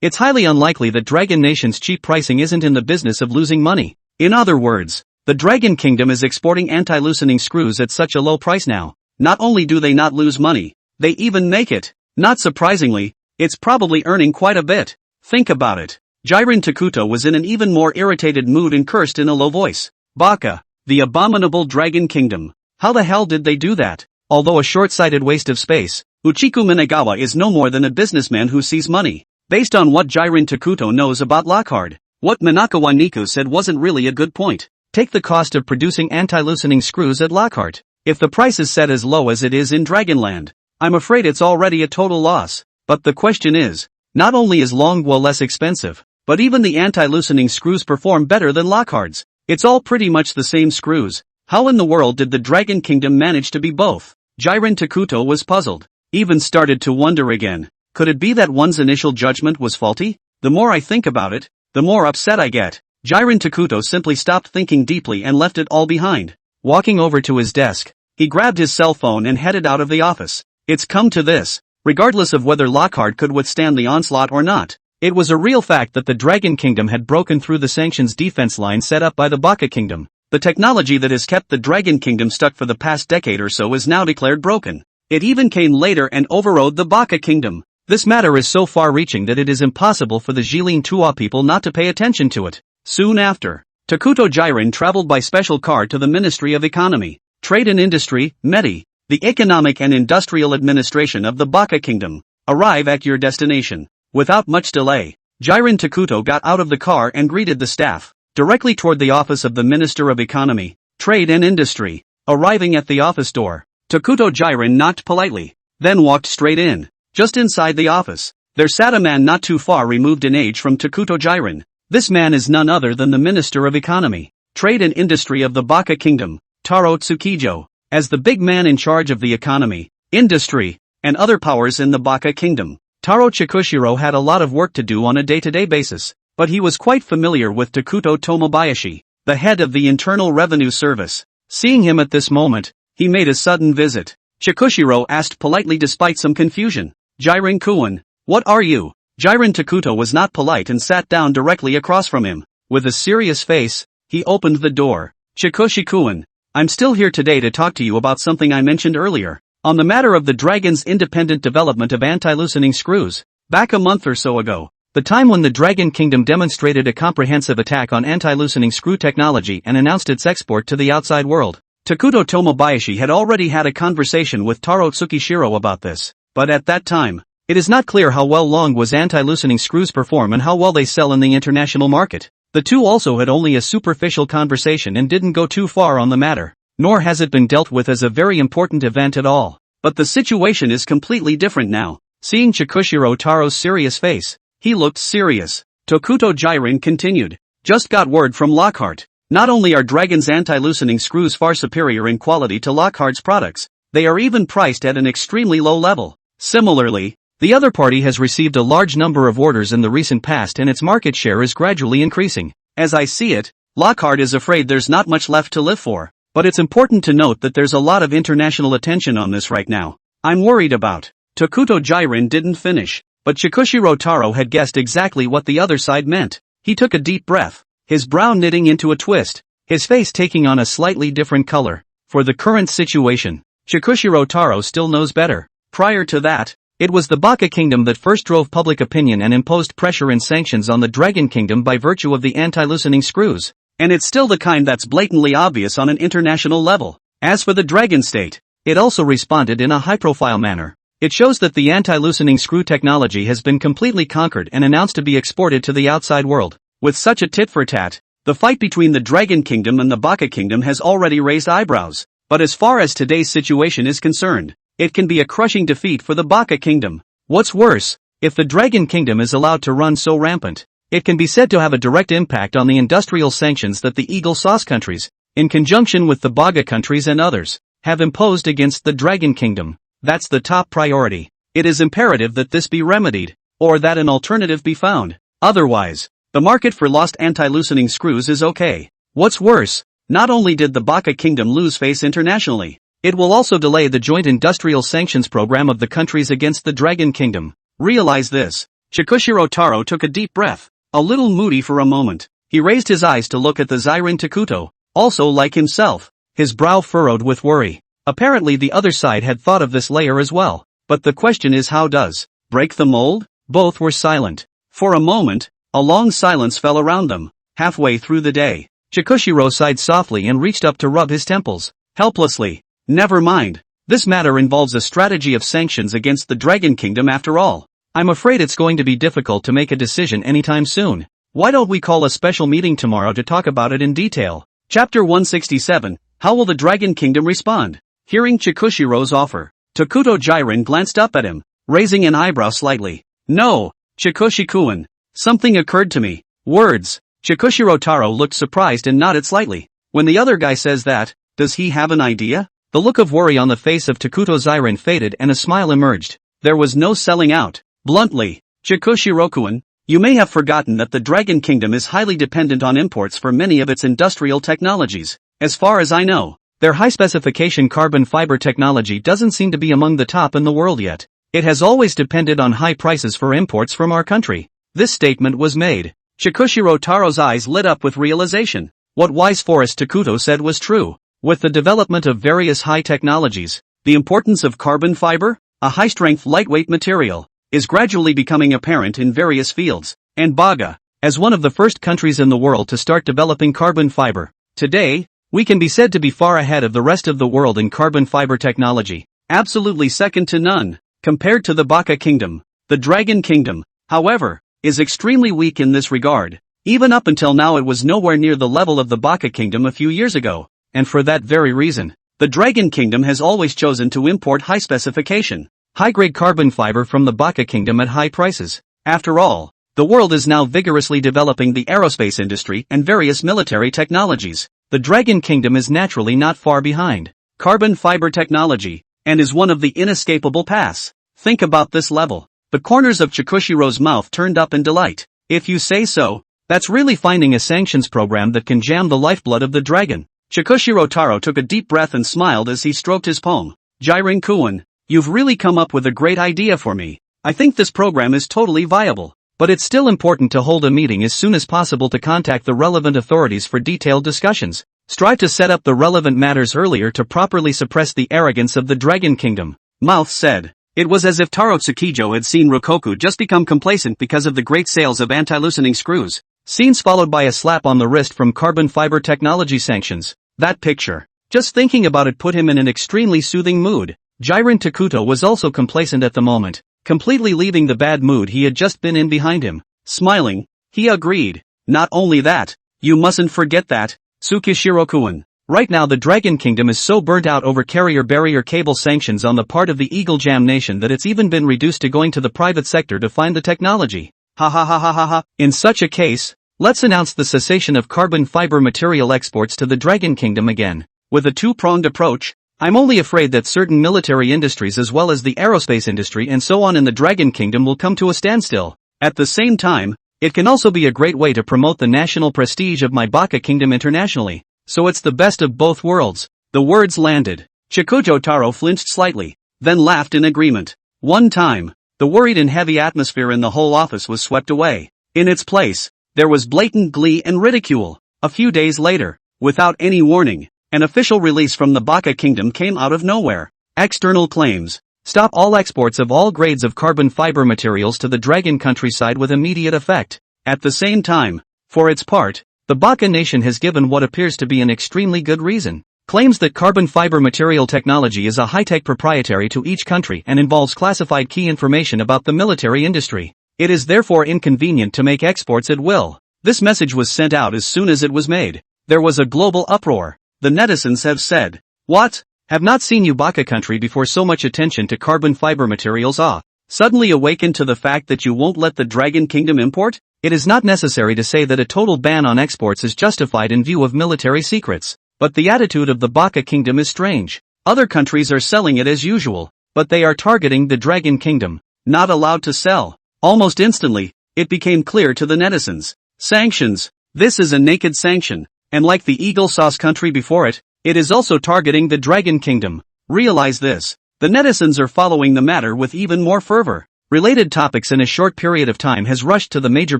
It's highly unlikely that Dragon Nation's cheap pricing isn't in the business of losing money. In other words, the Dragon Kingdom is exporting anti-loosening screws at such a low price now. Not only do they not lose money, they even make it. Not surprisingly, it's probably earning quite a bit. Think about it. Jiren Takuto was in an even more irritated mood and cursed in a low voice. Baka, the abominable Dragon Kingdom. How the hell did they do that? Although a short-sighted waste of space, Uchiko Minagawa is no more than a businessman who sees money. Based on what Jiren Takuto knows about Lockhart, what Minagawa Niku said wasn't really a good point. Take the cost of producing anti-loosening screws at Lockhart. If the price is set as low as it is in Dragonland, I'm afraid it's already a total loss. But the question is, not only is Longguo less expensive, but even the anti-loosening screws perform better than Lockhart's. It's all pretty much the same screws. How in the world did the Dragon Kingdom manage to be both? Jiren Takuto was puzzled. Even started to wonder again. Could it be that one's initial judgment was faulty? The more I think about it, the more upset I get. Jiren Takuto simply stopped thinking deeply and left it all behind. Walking over to his desk, he grabbed his cell phone and headed out of the office. It's come to this. Regardless of whether Lockhart could withstand the onslaught or not, it was a real fact that the Dragon Kingdom had broken through the sanctions defense line set up by the Baka Kingdom. The technology that has kept the Dragon Kingdom stuck for the past decade or so is now declared broken. It even came later and overrode the Baka Kingdom. This matter is so far-reaching that it is impossible for the Jilin Tua people not to pay attention to it. Soon after, Takuto Jiren traveled by special car to the Ministry of Economy, Trade and Industry, METI, the Economic and Industrial Administration of the Baka Kingdom. Arrive at your destination. Without much delay, Jiren Takuto got out of the car and greeted the staff, directly toward the office of the Minister of Economy, Trade and Industry. Arriving at the office door, Takuto Jiren knocked politely, then walked straight in. Just inside the office, there sat a man not too far removed in age from Takuto Jiren. This man is none other than the Minister of Economy, Trade and Industry of the Baka Kingdom, Taro Tsukijo. As the big man in charge of the economy, industry, and other powers in the Baka Kingdom, Taro Chikushiro had a lot of work to do on a day-to-day basis, but he was quite familiar with Takuto Tomobayashi, the head of the Internal Revenue Service. Seeing him at this moment, he made a sudden visit. Chikushiro asked politely despite some confusion, Jiren-kun, what are you? Jiren Takuto was not polite and sat down directly across from him. With a serious face, he opened the door. Chikushi-kun, I'm still here today to talk to you about something I mentioned earlier, on the matter of the Dragon's independent development of anti-loosening screws. Back a month or so ago, the time when the Dragon Kingdom demonstrated a comprehensive attack on anti-loosening screw technology and announced its export to the outside world, Takuto Tomobayashi had already had a conversation with Taro Tsukishiro about this, but at that time, it is not clear how well long-was anti-loosening screws perform and how well they sell in the international market. The two also had only a superficial conversation and didn't go too far on the matter, nor has it been dealt with as a very important event at all. But the situation is completely different now. Seeing Chikushiro Taro's serious face, he looked serious. Takuto Jiren continued, just got word from Lockhart. Not only are Dragon's anti-loosening screws far superior in quality to Lockhart's products, they are even priced at an extremely low level. Similarly, the other party has received a large number of orders in the recent past and its market share is gradually increasing. As I see it, Lockhart is afraid there's not much left to live for, but it's important to note that there's a lot of international attention on this right now. I'm worried about. Takuto Jiren didn't finish, but Chikushiro Taro had guessed exactly what the other side meant. He took a deep breath, his brow knitting into a twist, his face taking on a slightly different color. For the current situation, Chikushiro Taro still knows better. Prior to that, it was the Baka Kingdom that first drove public opinion and imposed pressure and sanctions on the Dragon Kingdom by virtue of the anti-loosening screws. And it's still the kind that's blatantly obvious on an international level. As for the Dragon State, it also responded in a high-profile manner. It shows that the anti-loosening screw technology has been completely conquered and announced to be exported to the outside world. With such a tit-for-tat, the fight between the Dragon Kingdom and the Baka Kingdom has already raised eyebrows. But as far as today's situation is concerned, it can be a crushing defeat for the Baka Kingdom. What's worse, if the Dragon Kingdom is allowed to run so rampant, it can be said to have a direct impact on the industrial sanctions that the Eagle Sauce countries, in conjunction with the Baga countries and others, have imposed against the Dragon Kingdom. That's the top priority. It is imperative that this be remedied, or that an alternative be found. Otherwise, the market for lost anti-loosening screws is okay. What's worse, not only did the Baka Kingdom lose face internationally, it will also delay the joint industrial sanctions program of the countries against the Dragon Kingdom. Realize this. Chikushiro Taro took a deep breath, a little moody for a moment. He raised his eyes to look at the Jiren Takuto, also like himself, his brow furrowed with worry. Apparently the other side had thought of this layer as well. But the question is, how does break the mold? Both were silent. For a moment, a long silence fell around them. Halfway through the day, Chikushiro sighed softly and reached up to rub his temples. Helplessly. Never mind. This matter involves a strategy of sanctions against the Dragon Kingdom after all. I'm afraid it's going to be difficult to make a decision anytime soon. Why don't we call a special meeting tomorrow to talk about it in detail? Chapter 167, How will the Dragon Kingdom respond? Hearing Chikushiro's offer, Takuto Jiren glanced up at him, raising an eyebrow slightly. No, Chikushi-kun. Something occurred to me. Words. Chikushiro Taro looked surprised and nodded slightly. When the other guy says that, does he have an idea? The look of worry on the face of Takuto Jiren faded and a smile emerged. There was no selling out. Bluntly, Chikushiro-kun, You may have forgotten that the Dragon Kingdom is highly dependent on imports for many of its industrial technologies. As far as I know, their high-specification carbon fiber technology doesn't seem to be among the top in the world yet. It has always depended on high prices for imports from our country. This statement was made. Chikushiro Taro's eyes lit up with realization. What wise Forest Takuto said was true. With the development of various high technologies, the importance of carbon fiber, a high-strength lightweight material, is gradually becoming apparent in various fields, and Baga, as one of the first countries in the world to start developing carbon fiber, today, we can be said to be far ahead of the rest of the world in carbon fiber technology, absolutely second to none. Compared to the Baka Kingdom, the Dragon Kingdom, however, is extremely weak in this regard. Even up until now it was nowhere near the level of the Baka Kingdom a few years ago, and for that very reason, the Dragon Kingdom has always chosen to import high-specification, high-grade carbon fiber from the Baka Kingdom at high prices. After all, the world is now vigorously developing the aerospace industry and various military technologies. The Dragon Kingdom is naturally not far behind carbon fiber technology, and is one of the inescapable paths. Think about this level. The corners of Chikushiro's mouth turned up in delight. If you say so, that's really finding a sanctions program that can jam the lifeblood of the dragon. Chikushiro Taro took a deep breath and smiled as he stroked his palm. Jiren-kun, you've really come up with a great idea for me. I think this program is totally viable. But it's still important to hold a meeting as soon as possible to contact the relevant authorities for detailed discussions. Strive to set up the relevant matters earlier to properly suppress the arrogance of the Dragon Kingdom. Mouth said. It was as if Taro Tsukijo had seen Rokoku just become complacent because of the great sales of anti-loosening screws. Scenes followed by a slap on the wrist from carbon fiber technology sanctions. That picture. Just thinking about it put him in an extremely soothing mood. Jiren Takuto was also complacent at the moment, completely leaving the bad mood he had just been in behind him. Smiling, he agreed. Not only that, you mustn't forget that, Tsukishiro-kun. Right now the Dragon Kingdom is so burnt out over carrier barrier cable sanctions on the part of the Eagle Jam Nation that it's even been reduced to going to the private sector to find the technology. Ha ha ha ha ha ha. In such a case, let's announce the cessation of carbon fiber material exports to the Dragon Kingdom again. With a two-pronged approach, I'm only afraid that certain military industries as well as the aerospace industry and so on in the Dragon Kingdom will come to a standstill. At the same time, it can also be a great way to promote the national prestige of my Baka Kingdom internationally. So it's the best of both worlds. The words landed. Chikujo Taro flinched slightly, then laughed in agreement. One time, the worried and heavy atmosphere in the whole office was swept away. In its place, there was blatant glee and ridicule. A few days later, without any warning, an official release from the Baka Kingdom came out of nowhere. External claims. Stop all exports of all grades of carbon fiber materials to the Dragon countryside with immediate effect. At the same time, for its part, the Baka nation has given what appears to be an extremely good reason. Claims that carbon fiber material technology is a high-tech proprietary to each country and involves classified key information about the military industry. It is therefore inconvenient to make exports at will. This message was sent out as soon as it was made. There was a global uproar. The netizens have said, "What? Have not seen you Baka country before so much attention to carbon fiber materials suddenly awakened to the fact that you won't let the Dragon Kingdom import?" It is not necessary to say that a total ban on exports is justified in view of military secrets. But the attitude of the Baka Kingdom is strange. Other countries are selling it as usual, but they are targeting the Dragon Kingdom. Not allowed to sell. Almost instantly, it became clear to the netizens. Sanctions. This is a naked sanction. And like the Eagle Sauce country before it, it is also targeting the Dragon Kingdom. Realize this. The netizens are following the matter with even more fervor. Related topics in a short period of time has rushed to the major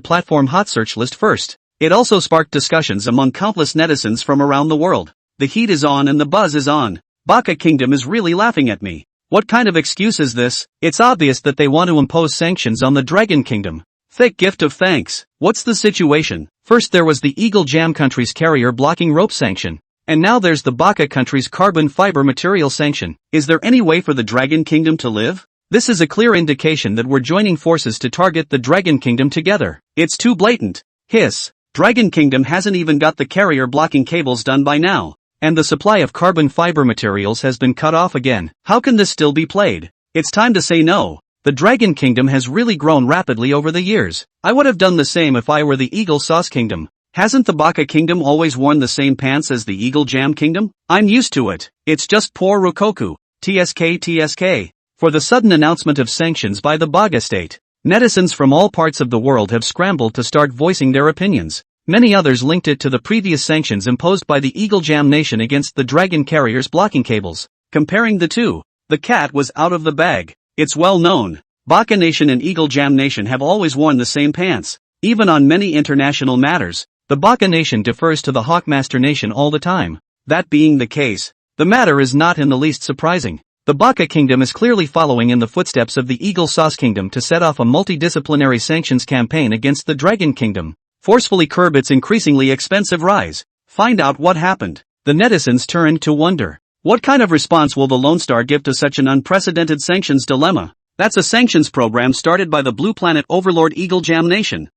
platform hot search list first. It also sparked discussions among countless netizens from around the world. The heat is on and the buzz is on. Baka Kingdom is really laughing at me. What kind of excuse is this? It's obvious that they want to impose sanctions on the Dragon Kingdom. Thick gift of thanks. What's the situation? First there was the Eagle Jam country's carrier blocking rope sanction. And now there's the Baka country's carbon fiber material sanction. Is there any way for the Dragon Kingdom to live? This is a clear indication that we're joining forces to target the Dragon Kingdom together. It's too blatant. Hiss. Dragon Kingdom hasn't even got the carrier blocking cables done by now. And the supply of carbon fiber materials has been cut off again. How can this still be played? It's time to say no. The Dragon Kingdom has really grown rapidly over the years. I would have done the same if I were the Eagle Sauce Kingdom. Hasn't the Baka Kingdom always worn the same pants as the Eagle Jam Kingdom? I'm used to it. It's just poor Rokoku. TSK. For the sudden announcement of sanctions by the Baga state. Netizens from all parts of the world have scrambled to start voicing their opinions. Many others linked it to the previous sanctions imposed by the Eagle Jam Nation against the Dragon carriers blocking cables. Comparing the two, the cat was out of the bag. It's well known. Baka Nation and Eagle Jam Nation have always worn the same pants. Even on many international matters, the Baka Nation defers to the Hawkmaster Nation all the time. That being the case, the matter is not in the least surprising. The Baka Kingdom is clearly following in the footsteps of the Eagle Sauce Kingdom to set off a multidisciplinary sanctions campaign against the Dragon Kingdom, forcefully curb its increasingly expensive rise. Find out what happened. The netizens turned to wonder. What kind of response will the Lone Star give to such an unprecedented sanctions dilemma? That's a sanctions program started by the Blue Planet overlord Eagle Jam Nation.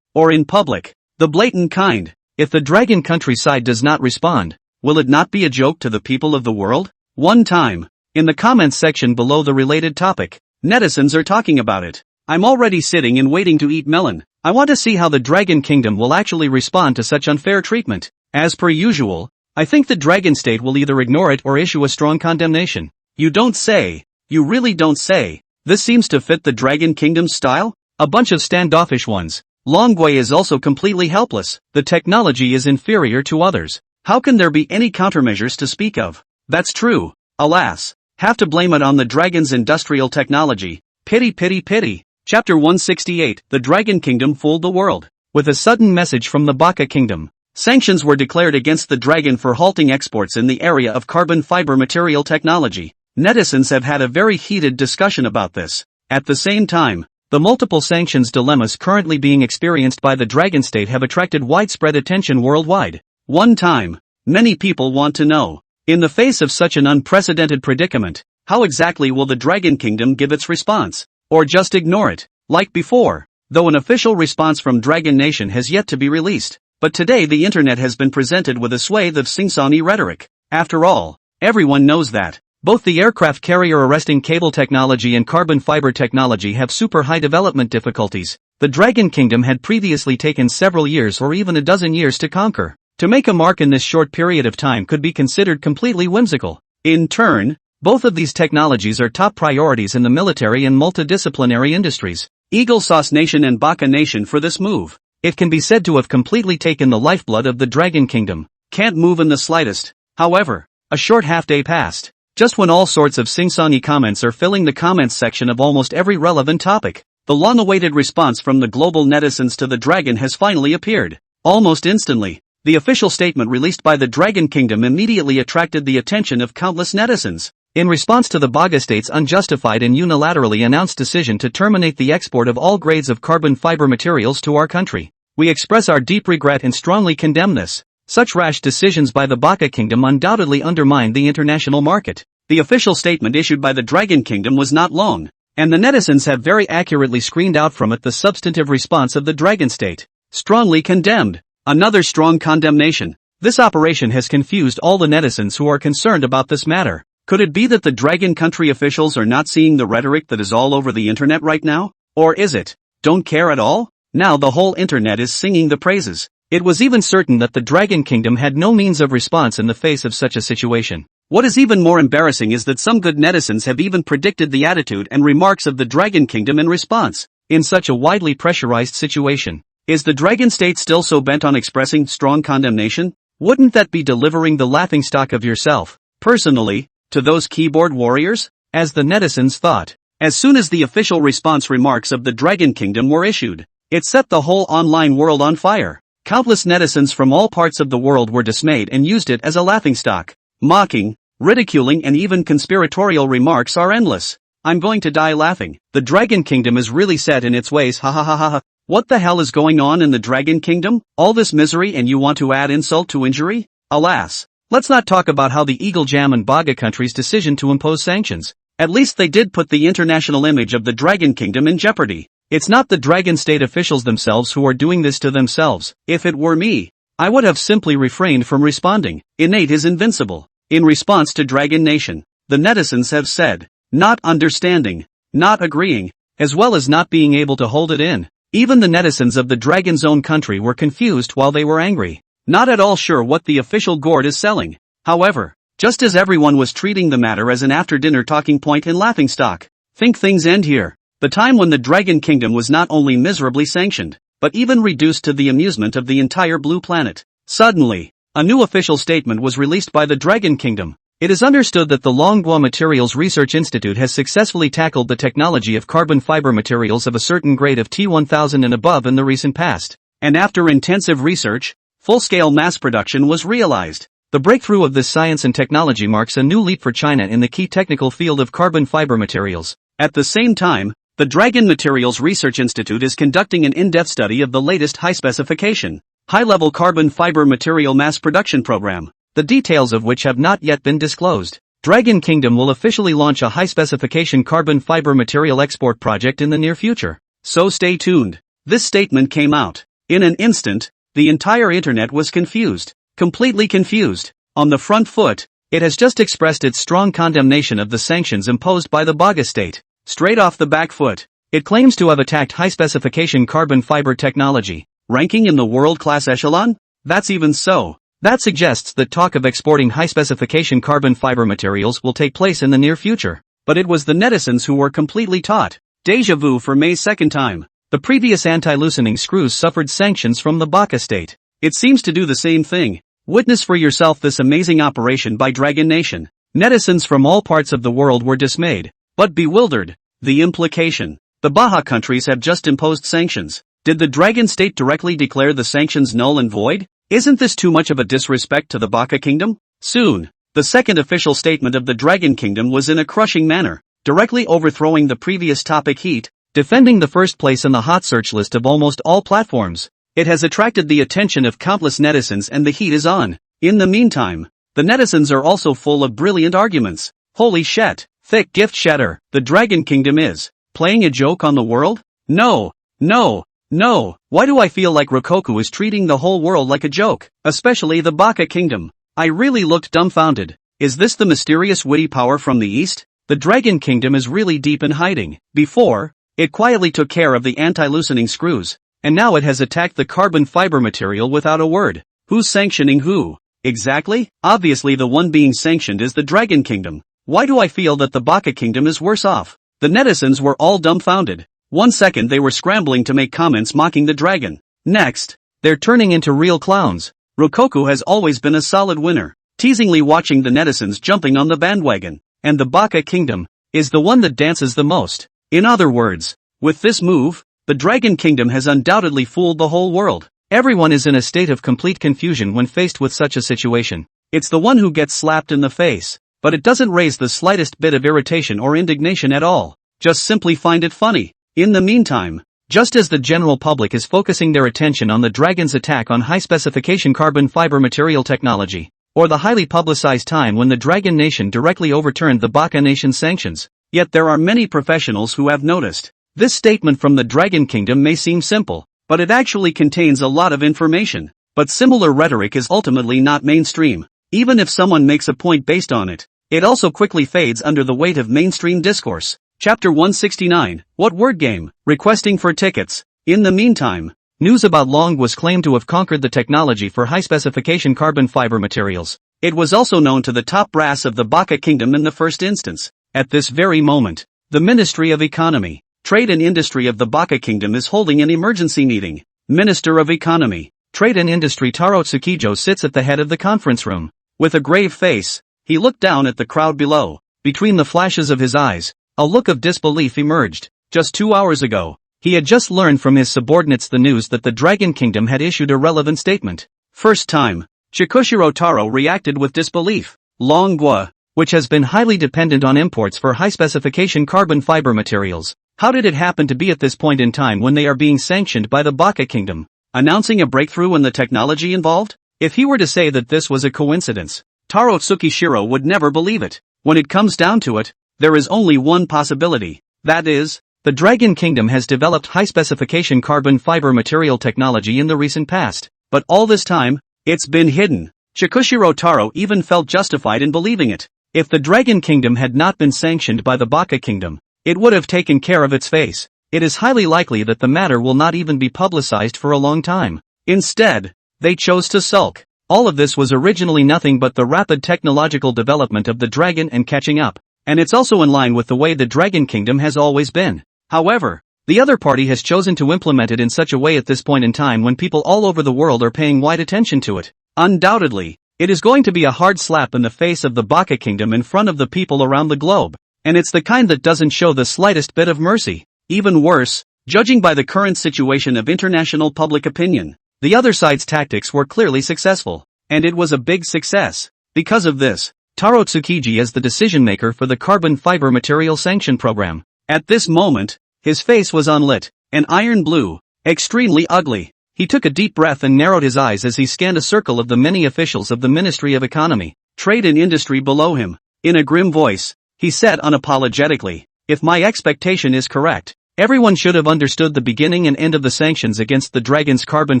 Or in public. The blatant kind. If the Dragon countryside does not respond, will it not be a joke to the people of the world? One time. In the comments section below the related topic, netizens are talking about it. I'm already sitting and waiting to eat melon. I want to see how the Dragon Kingdom will actually respond to such unfair treatment. As per usual, I think the Dragon State will either ignore it or issue a strong condemnation. You don't say. You really don't say. This seems to fit the Dragon Kingdom's style? A bunch of standoffish ones. Longwei is also completely helpless. The technology is inferior to others. How can there be any countermeasures to speak of? That's true. Alas. Have to blame it on the Dragon's industrial technology. Pity, pity, pity. Chapter 168. The Dragon Kingdom fooled the world. With a sudden message from the Baka Kingdom, sanctions were declared against the Dragon for halting exports in the area of carbon fiber material technology. Netizens have had a very heated discussion about this. At the same time, the multiple sanctions dilemmas currently being experienced by the Dragon State have attracted widespread attention worldwide. One time, many people want to know, in the face of such an unprecedented predicament, how exactly will the Dragon Kingdom give its response? Or just ignore it, like before, though an official response from Dragon Nation has yet to be released. But today the internet has been presented with a swathe of sing-songy rhetoric. After all, everyone knows that both the aircraft carrier arresting cable technology and carbon fiber technology have super high development difficulties. The Dragon Kingdom had previously taken several years or even a dozen years to conquer. To make a mark in this short period of time could be considered completely whimsical. In turn, both of these technologies are top priorities in the military and multidisciplinary industries. Eagle Sauce Nation and Baka Nation for this move. It can be said to have completely taken the lifeblood of the Dragon Kingdom. Can't move in the slightest. However, a short half-day passed. Just when all sorts of sing-songy comments are filling the comments section of almost every relevant topic, the long-awaited response from the global netizens to the Dragon has finally appeared. Almost instantly, the official statement released by the Dragon Kingdom immediately attracted the attention of countless netizens. In response to the Baka State's unjustified and unilaterally announced decision to terminate the export of all grades of carbon fiber materials to our country, we express our deep regret and strongly condemn this. Such rash decisions by the Baka Kingdom undoubtedly undermine the international market. The official statement issued by the Dragon Kingdom was not long, and the netizens have very accurately screened out from it the substantive response of the Dragon State. Strongly condemned. Another strong condemnation. This operation has confused all the netizens who are concerned about this matter. Could it be that the Dragon country officials are not seeing the rhetoric that is all over the internet right now? Or is it, don't care at all? Now the whole internet is singing the praises. It was even certain that the Dragon Kingdom had no means of response in the face of such a situation. What is even more embarrassing is that some good netizens have even predicted the attitude and remarks of the Dragon Kingdom in response. In such a widely pressurized situation, is the Dragon State still so bent on expressing strong condemnation? Wouldn't that be delivering the laughingstock of yourself, personally, to those keyboard warriors? As the netizens thought. As soon as the official response remarks of the Dragon Kingdom were issued, it set the whole online world on fire. Countless netizens from all parts of the world were dismayed and used it as a laughingstock. Mocking, ridiculing and even conspiratorial remarks are endless. I'm going to die laughing. The Dragon Kingdom is really set in its ways, ha ha ha ha ha. What the hell is going on in the Dragon Kingdom? All this misery and you want to add insult to injury? Alas. Let's not talk about how the Eagle Jam and Baka country's decision to impose sanctions. At least they did put the international image of the Dragon Kingdom in jeopardy. It's not the Dragon State officials themselves who are doing this to themselves. If it were me, I would have simply refrained from responding. Innate is invincible. In response to Dragon Nation, the netizens have said, not understanding, not agreeing, as well as not being able to hold it in. Even the netizens of the Dragon's own country were confused while they were angry. Not at all sure what the official gourd is selling. However, just as everyone was treating the matter as an after-dinner talking point and laughingstock, think things end here. The time when the Dragon Kingdom was not only miserably sanctioned, but even reduced to the amusement of the entire blue planet. Suddenly, a new official statement was released by the Dragon Kingdom. It is understood that the Longhua Materials Research Institute has successfully tackled the technology of carbon fiber materials of a certain grade of T1000 and above in the recent past. And after intensive research, full-scale mass production was realized. The breakthrough of this science and technology marks a new leap for China in the key technical field of carbon fiber materials. At the same time, the Dragon Materials Research Institute is conducting an in-depth study of the latest high-specification, high-level carbon fiber material mass production program, the details of which have not yet been disclosed. Dragon Kingdom will officially launch a high-specification carbon fiber material export project in the near future. So stay tuned. This statement came out. In an instant, the entire internet was confused. Completely confused. On the front foot, it has just expressed its strong condemnation of the sanctions imposed by the Baga state. Straight off the back foot, it claims to have attacked high-specification carbon fiber technology, ranking in the world-class echelon? That's even so. That suggests that talk of exporting high-specification carbon fiber materials will take place in the near future. But it was the netizens who were completely taught. Deja vu for May's second time. The previous anti-loosening screws suffered sanctions from the Baga state. It seems to do the same thing. Witness for yourself this amazing operation by Dragon Nation. Netizens from all parts of the world were dismayed, but bewildered. The implication. The Baja countries have just imposed sanctions. Did the Dragon state directly declare the sanctions null and void? Isn't this too much of a disrespect to the Baga kingdom? Soon, the second official statement of the Dragon Kingdom was in a crushing manner, directly overthrowing the previous topic heat, defending the first place in the hot search list of almost all platforms. It has attracted the attention of countless netizens and the heat is on. In the meantime, the netizens are also full of brilliant arguments. Holy shit, thick gift shatter, the Dragon Kingdom is playing a joke on the world? No, no, no, why do I feel like Rokoku is treating the whole world like a joke, especially the Baga Kingdom? I really looked dumbfounded. Is this the mysterious witty power from the east? The Dragon Kingdom is really deep in hiding. Before, it quietly took care of the anti-loosening screws. And now it has attacked the carbon fiber material without a word. Who's sanctioning who? Exactly? Obviously the one being sanctioned is the Dragon Kingdom. Why do I feel that the Baga Kingdom is worse off? The netizens were all dumbfounded. 1 second they were scrambling to make comments mocking the dragon. Next, they're turning into real clowns. Rokoku has always been a solid winner, teasingly watching the netizens jumping on the bandwagon. And the Baga Kingdom is the one that dances the most. In other words, with this move, the Dragon Kingdom has undoubtedly fooled the whole world. Everyone is in a state of complete confusion when faced with such a situation. It's the one who gets slapped in the face, but it doesn't raise the slightest bit of irritation or indignation at all. Just simply find it funny. In the meantime, just as the general public is focusing their attention on the Dragon's attack on high-specification carbon fiber material technology, or the highly publicized time when the Dragon Nation directly overturned the Baga Nation's sanctions, yet there are many professionals who have noticed. This statement from the Dragon Kingdom may seem simple, but it actually contains a lot of information. But similar rhetoric is ultimately not mainstream. Even if someone makes a point based on it, it also quickly fades under the weight of mainstream discourse. Chapter 169, What Word Game? Requesting for tickets. In the meantime, news about Long was claimed to have conquered the technology for high-specification carbon fiber materials. It was also known to the top brass of the Baga Kingdom in the first instance. At this very moment, the Ministry of Economy, Trade and Industry of the Baga Kingdom is holding an emergency meeting. Minister of Economy, Trade and Industry Taro Tsukijo sits at the head of the conference room. With a grave face, he looked down at the crowd below. Between the flashes of his eyes, a look of disbelief emerged. Just 2 hours ago, he had just learned from his subordinates the news that the Dragon Kingdom had issued a relevant statement. First time, Chikushiro Taro reacted with disbelief. Longhua, which has been highly dependent on imports for high-specification carbon fiber materials. How did it happen to be at this point in time when they are being sanctioned by the Baga Kingdom, announcing a breakthrough in the technology involved? If he were to say that this was a coincidence, Taro Tsukishiro would never believe it. When it comes down to it, there is only one possibility. That is, the Dragon Kingdom has developed high-specification carbon fiber material technology in the recent past. But all this time, it's been hidden. Chikushiro Taro even felt justified in believing it. If the Dragon Kingdom had not been sanctioned by the Baga Kingdom, it would have taken care of its face. It is highly likely that the matter will not even be publicized for a long time. Instead, they chose to sulk. All of this was originally nothing but the rapid technological development of the dragon and catching up. And it's also in line with the way the Dragon Kingdom has always been. However, the other party has chosen to implement it in such a way at this point in time when people all over the world are paying wide attention to it. Undoubtedly, it is going to be a hard slap in the face of the Baka Kingdom in front of the people around the globe, and it's the kind that doesn't show the slightest bit of mercy. Even worse, judging by the current situation of international public opinion, the other side's tactics were clearly successful, and it was a big success. Because of this, Taro Tsukiji is the decision-maker for the carbon fiber material sanction program. At this moment, his face was unlit, an iron blue, extremely ugly. He took a deep breath and narrowed his eyes as he scanned a circle of the many officials of the Ministry of Economy, Trade and Industry below him. In a grim voice, he said unapologetically, "If my expectation is correct, everyone should have understood the beginning and end of the sanctions against the Dragon's carbon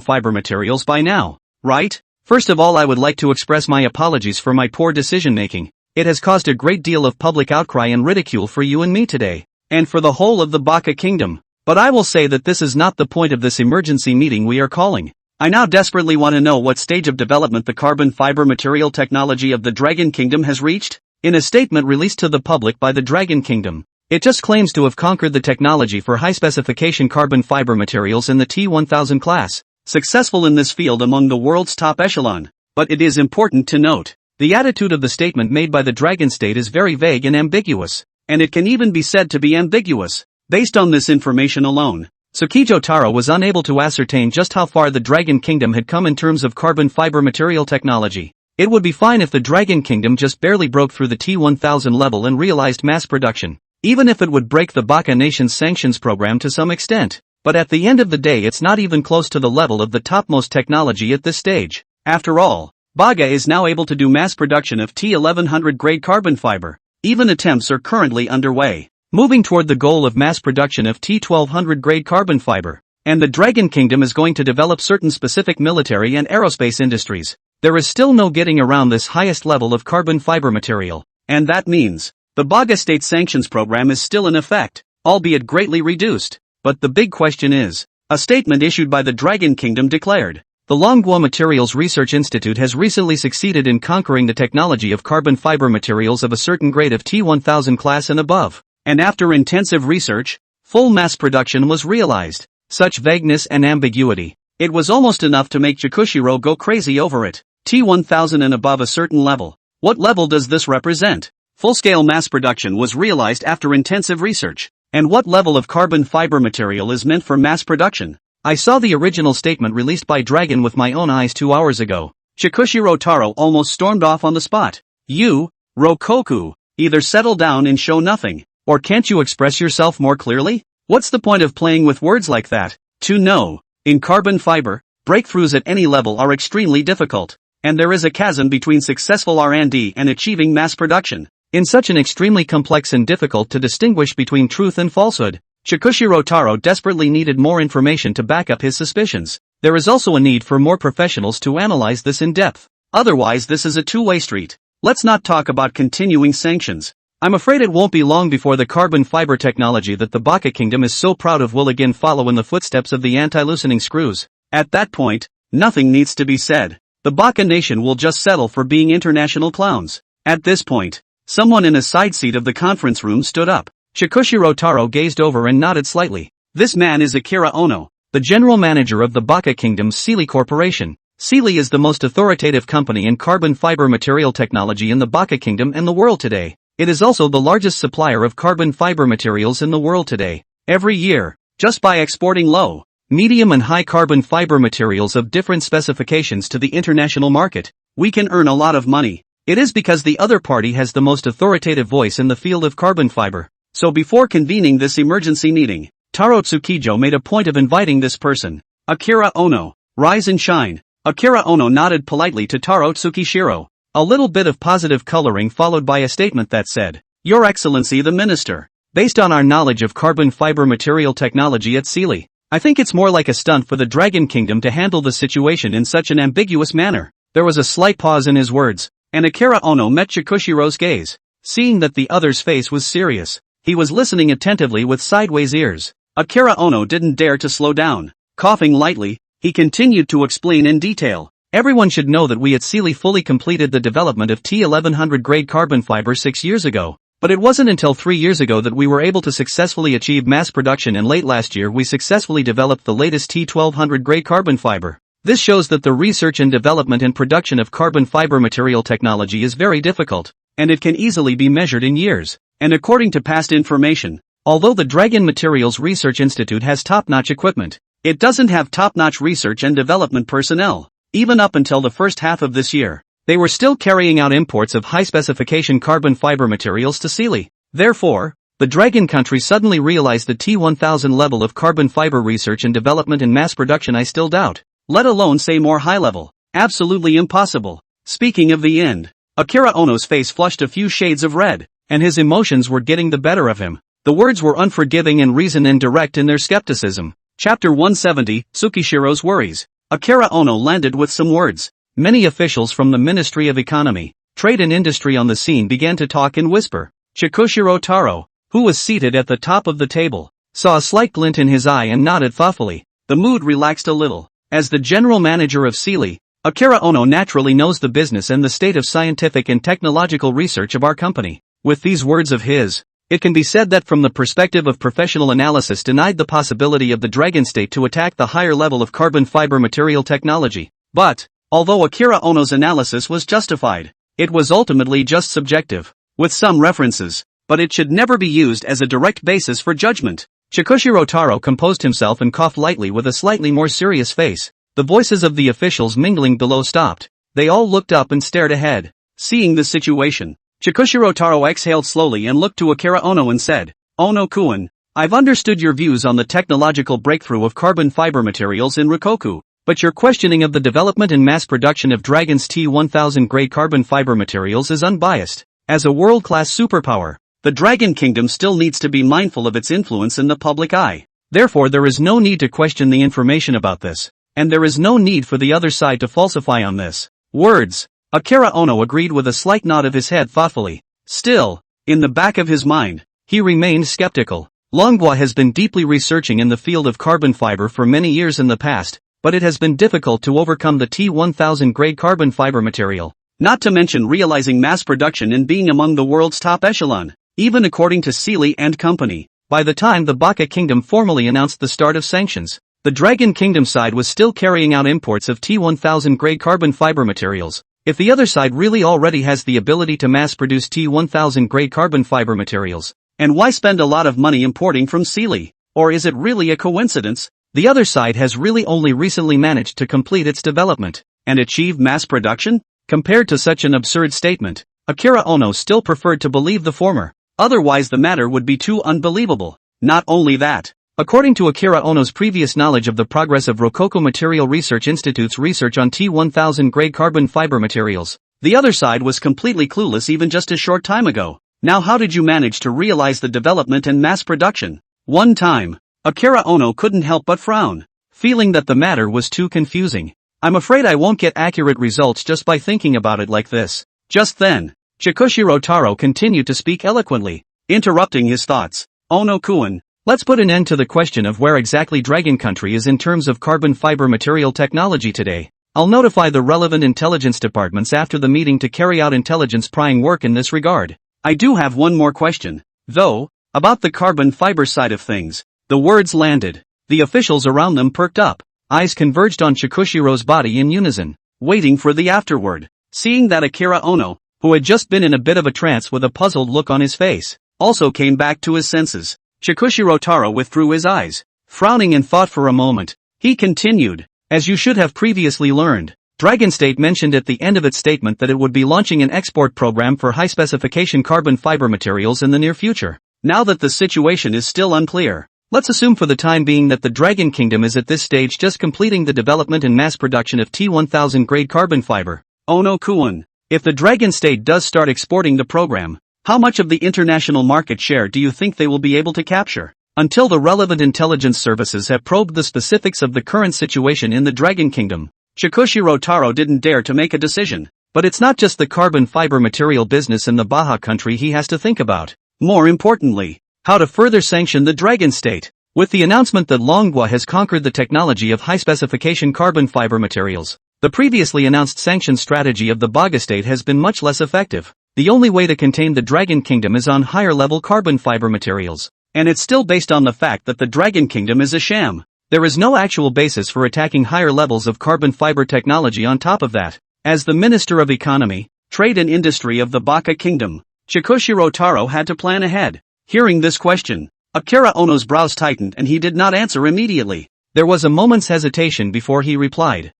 fiber materials by now, right? First of all, I would like to express my apologies for my poor decision-making. It has caused a great deal of public outcry and ridicule for you and me today, and for the whole of the Baka Kingdom. But I will say that this is not the point of this emergency meeting we are calling. I now desperately want to know what stage of development the carbon fiber material technology of the Dragon Kingdom has reached." In a statement released to the public by the Dragon Kingdom, it just claims to have conquered the technology for high-specification carbon fiber materials in the T1000 class, successful in this field among the world's top echelon. But it is important to note, the attitude of the statement made by the Dragon State is very vague and ambiguous, and it can even be said to be ambiguous. Based on this information alone, Tsukijo Taro was unable to ascertain just how far the Dragon Kingdom had come in terms of carbon fiber material technology. It would be fine if the Dragon Kingdom just barely broke through the T1000 level and realized mass production, even if it would break the Baka Nation's sanctions program to some extent. But at the end of the day, it's not even close to the level of the topmost technology at this stage. After all, Baga is now able to do mass production of T1100 grade carbon fiber. Even attempts are currently underway, moving toward the goal of mass production of T1200 grade carbon fiber, and the Dragon Kingdom is going to develop certain specific military and aerospace industries. There is still no getting around this highest level of carbon fiber material, and that means the Baga State sanctions program is still in effect, albeit greatly reduced. But the big question is, a statement issued by the Dragon Kingdom declared, the Longhua Materials Research Institute has recently succeeded in conquering the technology of carbon fiber materials of a certain grade of T1000 class and above. And after intensive research, full mass production was realized. Such vagueness and ambiguity. It was almost enough to make Chikushiro go crazy over it. T1000 and above a certain level. What level does this represent? Full-scale mass production was realized after intensive research. And what level of carbon fiber material is meant for mass production? I saw the original statement released by Dragon with my own eyes 2 hours ago. Chikushiro Taro almost stormed off on the spot. You, Rokoku, either settle down and show nothing. Or can't you express yourself more clearly? What's the point of playing with words like that? To know, in carbon fiber, breakthroughs at any level are extremely difficult, and there is a chasm between successful R&D and achieving mass production. In such an extremely complex and difficult to distinguish between truth and falsehood, Chikushiro Taro desperately needed more information to back up his suspicions. There is also a need for more professionals to analyze this in depth. Otherwise, this is a two-way street. Let's not talk about continuing sanctions. I'm afraid it won't be long before the carbon fiber technology that the Baka Kingdom is so proud of will again follow in the footsteps of the anti-loosening screws. At that point, nothing needs to be said. The Baka Nation will just settle for being international clowns. At this point, someone in a side seat of the conference room stood up. Chikushiro Taro gazed over and nodded slightly. This man is Akira Ono, the general manager of the Baka Kingdom's Sealy Corporation. Sealy is the most authoritative company in carbon fiber material technology in the Baka Kingdom and the world today. It is also the largest supplier of carbon fiber materials in the world today. Every year, just by exporting low, medium and high carbon fiber materials of different specifications to the international market, we can earn a lot of money. It is because the other party has the most authoritative voice in the field of carbon fiber. So before convening this emergency meeting, Taro Tsukijo made a point of inviting this person, Akira Ono. Rise and shine. Akira Ono nodded politely to Taro Tsukishiro. A little bit of positive coloring followed by a statement that said, Your Excellency the Minister, based on our knowledge of carbon fiber material technology at Sealy, I think it's more like a stunt for the Dragon Kingdom to handle the situation in such an ambiguous manner. There was a slight pause in his words, and Akira Ono met Chikushiro's gaze. Seeing that the other's face was serious, he was listening attentively with sideways ears. Akira Ono didn't dare to slow down. Coughing lightly, he continued to explain in detail. Everyone should know that we at Sealy fully completed the development of T1100 grade carbon fiber 6 years ago. But it wasn't until 3 years ago that we were able to successfully achieve mass production, and late last year we successfully developed the latest T1200 grade carbon fiber. This shows that the research and development and production of carbon fiber material technology is very difficult, and it can easily be measured in years. And according to past information, although the Dragon Materials Research Institute has top-notch equipment, it doesn't have top-notch research and development personnel. Even up until the first half of this year, they were still carrying out imports of high-specification carbon fiber materials to Sealy. Therefore, the Dragon country suddenly realized the T1000 level of carbon fiber research and development and mass production I still doubt, let alone say more high level. Absolutely impossible. Speaking of the end, Akira Ono's face flushed a few shades of red, and his emotions were getting the better of him. The words were unforgiving and reasoned and direct in their skepticism. Chapter 170, Tsukishiro's Worries. Akira Ono landed with some words. Many officials from the Ministry of Economy, Trade and Industry on the scene began to talk in whisper. Chikushiro Taro, who was seated at the top of the table, saw a slight glint in his eye and nodded thoughtfully. The mood relaxed a little. As the general manager of Sealy, Akira Ono naturally knows the business and the state of scientific and technological research of our company. With these words of his, it can be said that from the perspective of professional analysis denied the possibility of the Dragon State to attack the higher level of carbon fiber material technology. But, although Akira Ono's analysis was justified, it was ultimately just subjective, with some references, but it should never be used as a direct basis for judgment. Chikushiro Taro composed himself and coughed lightly with a slightly more serious face. The voices of the officials mingling below stopped. They all looked up and stared ahead. Seeing the situation, Chikushiro Taro exhaled slowly and looked to Akira Ono and said, Ono-kun, I've understood your views on the technological breakthrough of carbon fiber materials in Rikoku, but your questioning of the development and mass production of Dragon's T1000 grade carbon fiber materials is unbiased. As a world-class superpower, the Dragon Kingdom still needs to be mindful of its influence in the public eye. Therefore there is no need to question the information about this, and there is no need for the other side to falsify on this. Words. Akira Ono agreed with a slight nod of his head thoughtfully. Still, in the back of his mind, he remained skeptical. Longhua has been deeply researching in the field of carbon fiber for many years in the past, but it has been difficult to overcome the T1000 grade carbon fiber material. Not to mention realizing mass production and being among the world's top echelon. Even according to Sealy and Company, by the time the Baka Kingdom formally announced the start of sanctions, the Dragon Kingdom side was still carrying out imports of T1000 grade carbon fiber materials. If the other side really already has the ability to mass produce T1000 grade carbon fiber materials, and why spend a lot of money importing from Sealy? Or is it really a coincidence? The other side has really only recently managed to complete its development and achieve mass production? Compared to such an absurd statement, Akira Ono still preferred to believe the former. Otherwise the matter would be too unbelievable. Not only that, according to Akira Ono's previous knowledge of the progress of Rokoko Material Research Institute's research on T1000 grade carbon fiber materials, the other side was completely clueless even just a short time ago. Now how did you manage to realize the development and mass production? One time, Akira Ono couldn't help but frown, feeling that the matter was too confusing. I'm afraid I won't get accurate results just by thinking about it like this. Just then, Chikushiro Taro continued to speak eloquently, interrupting his thoughts. Ono-kun, let's put an end to the question of where exactly Dragon Country is in terms of carbon fiber material technology today. I'll notify the relevant intelligence departments after the meeting to carry out intelligence prying work in this regard. I do have one more question, though, about the carbon fiber side of things. The words landed. The officials around them perked up. Eyes converged on Chikushiro's body in unison, waiting for the afterword. Seeing that Akira Ono, who had just been in a bit of a trance with a puzzled look on his face, also came back to his senses. Chikushiro Taro withdrew his eyes, frowning in thought for a moment. He continued, as you should have previously learned, Dragon State mentioned at the end of its statement that it would be launching an export program for high-specification carbon fiber materials in the near future. Now that the situation is still unclear, let's assume for the time being that the Dragon Kingdom is at this stage just completing the development and mass production of T1000 grade carbon fiber. Ono-kun, if the Dragon State does start exporting the program, how much of the international market share do you think they will be able to capture? Until the relevant intelligence services have probed the specifics of the current situation in the Dragon Kingdom, Chikushiro Taro didn't dare to make a decision. But it's not just the carbon fiber material business in the Baja country he has to think about. More importantly, how to further sanction the Dragon State. With the announcement that Longhua has conquered the technology of high-specification carbon fiber materials, the previously announced sanction strategy of the Baga State has been much less effective. The only way to contain the Dragon Kingdom is on higher-level carbon fiber materials. And it's still based on the fact that the Dragon Kingdom is a sham. There is no actual basis for attacking higher levels of carbon fiber technology on top of that. As the Minister of Economy, Trade and Industry of the Baka Kingdom, Chikushiro Taro had to plan ahead. Hearing this question, Akira Ono's brows tightened and he did not answer immediately. There was a moment's hesitation before he replied.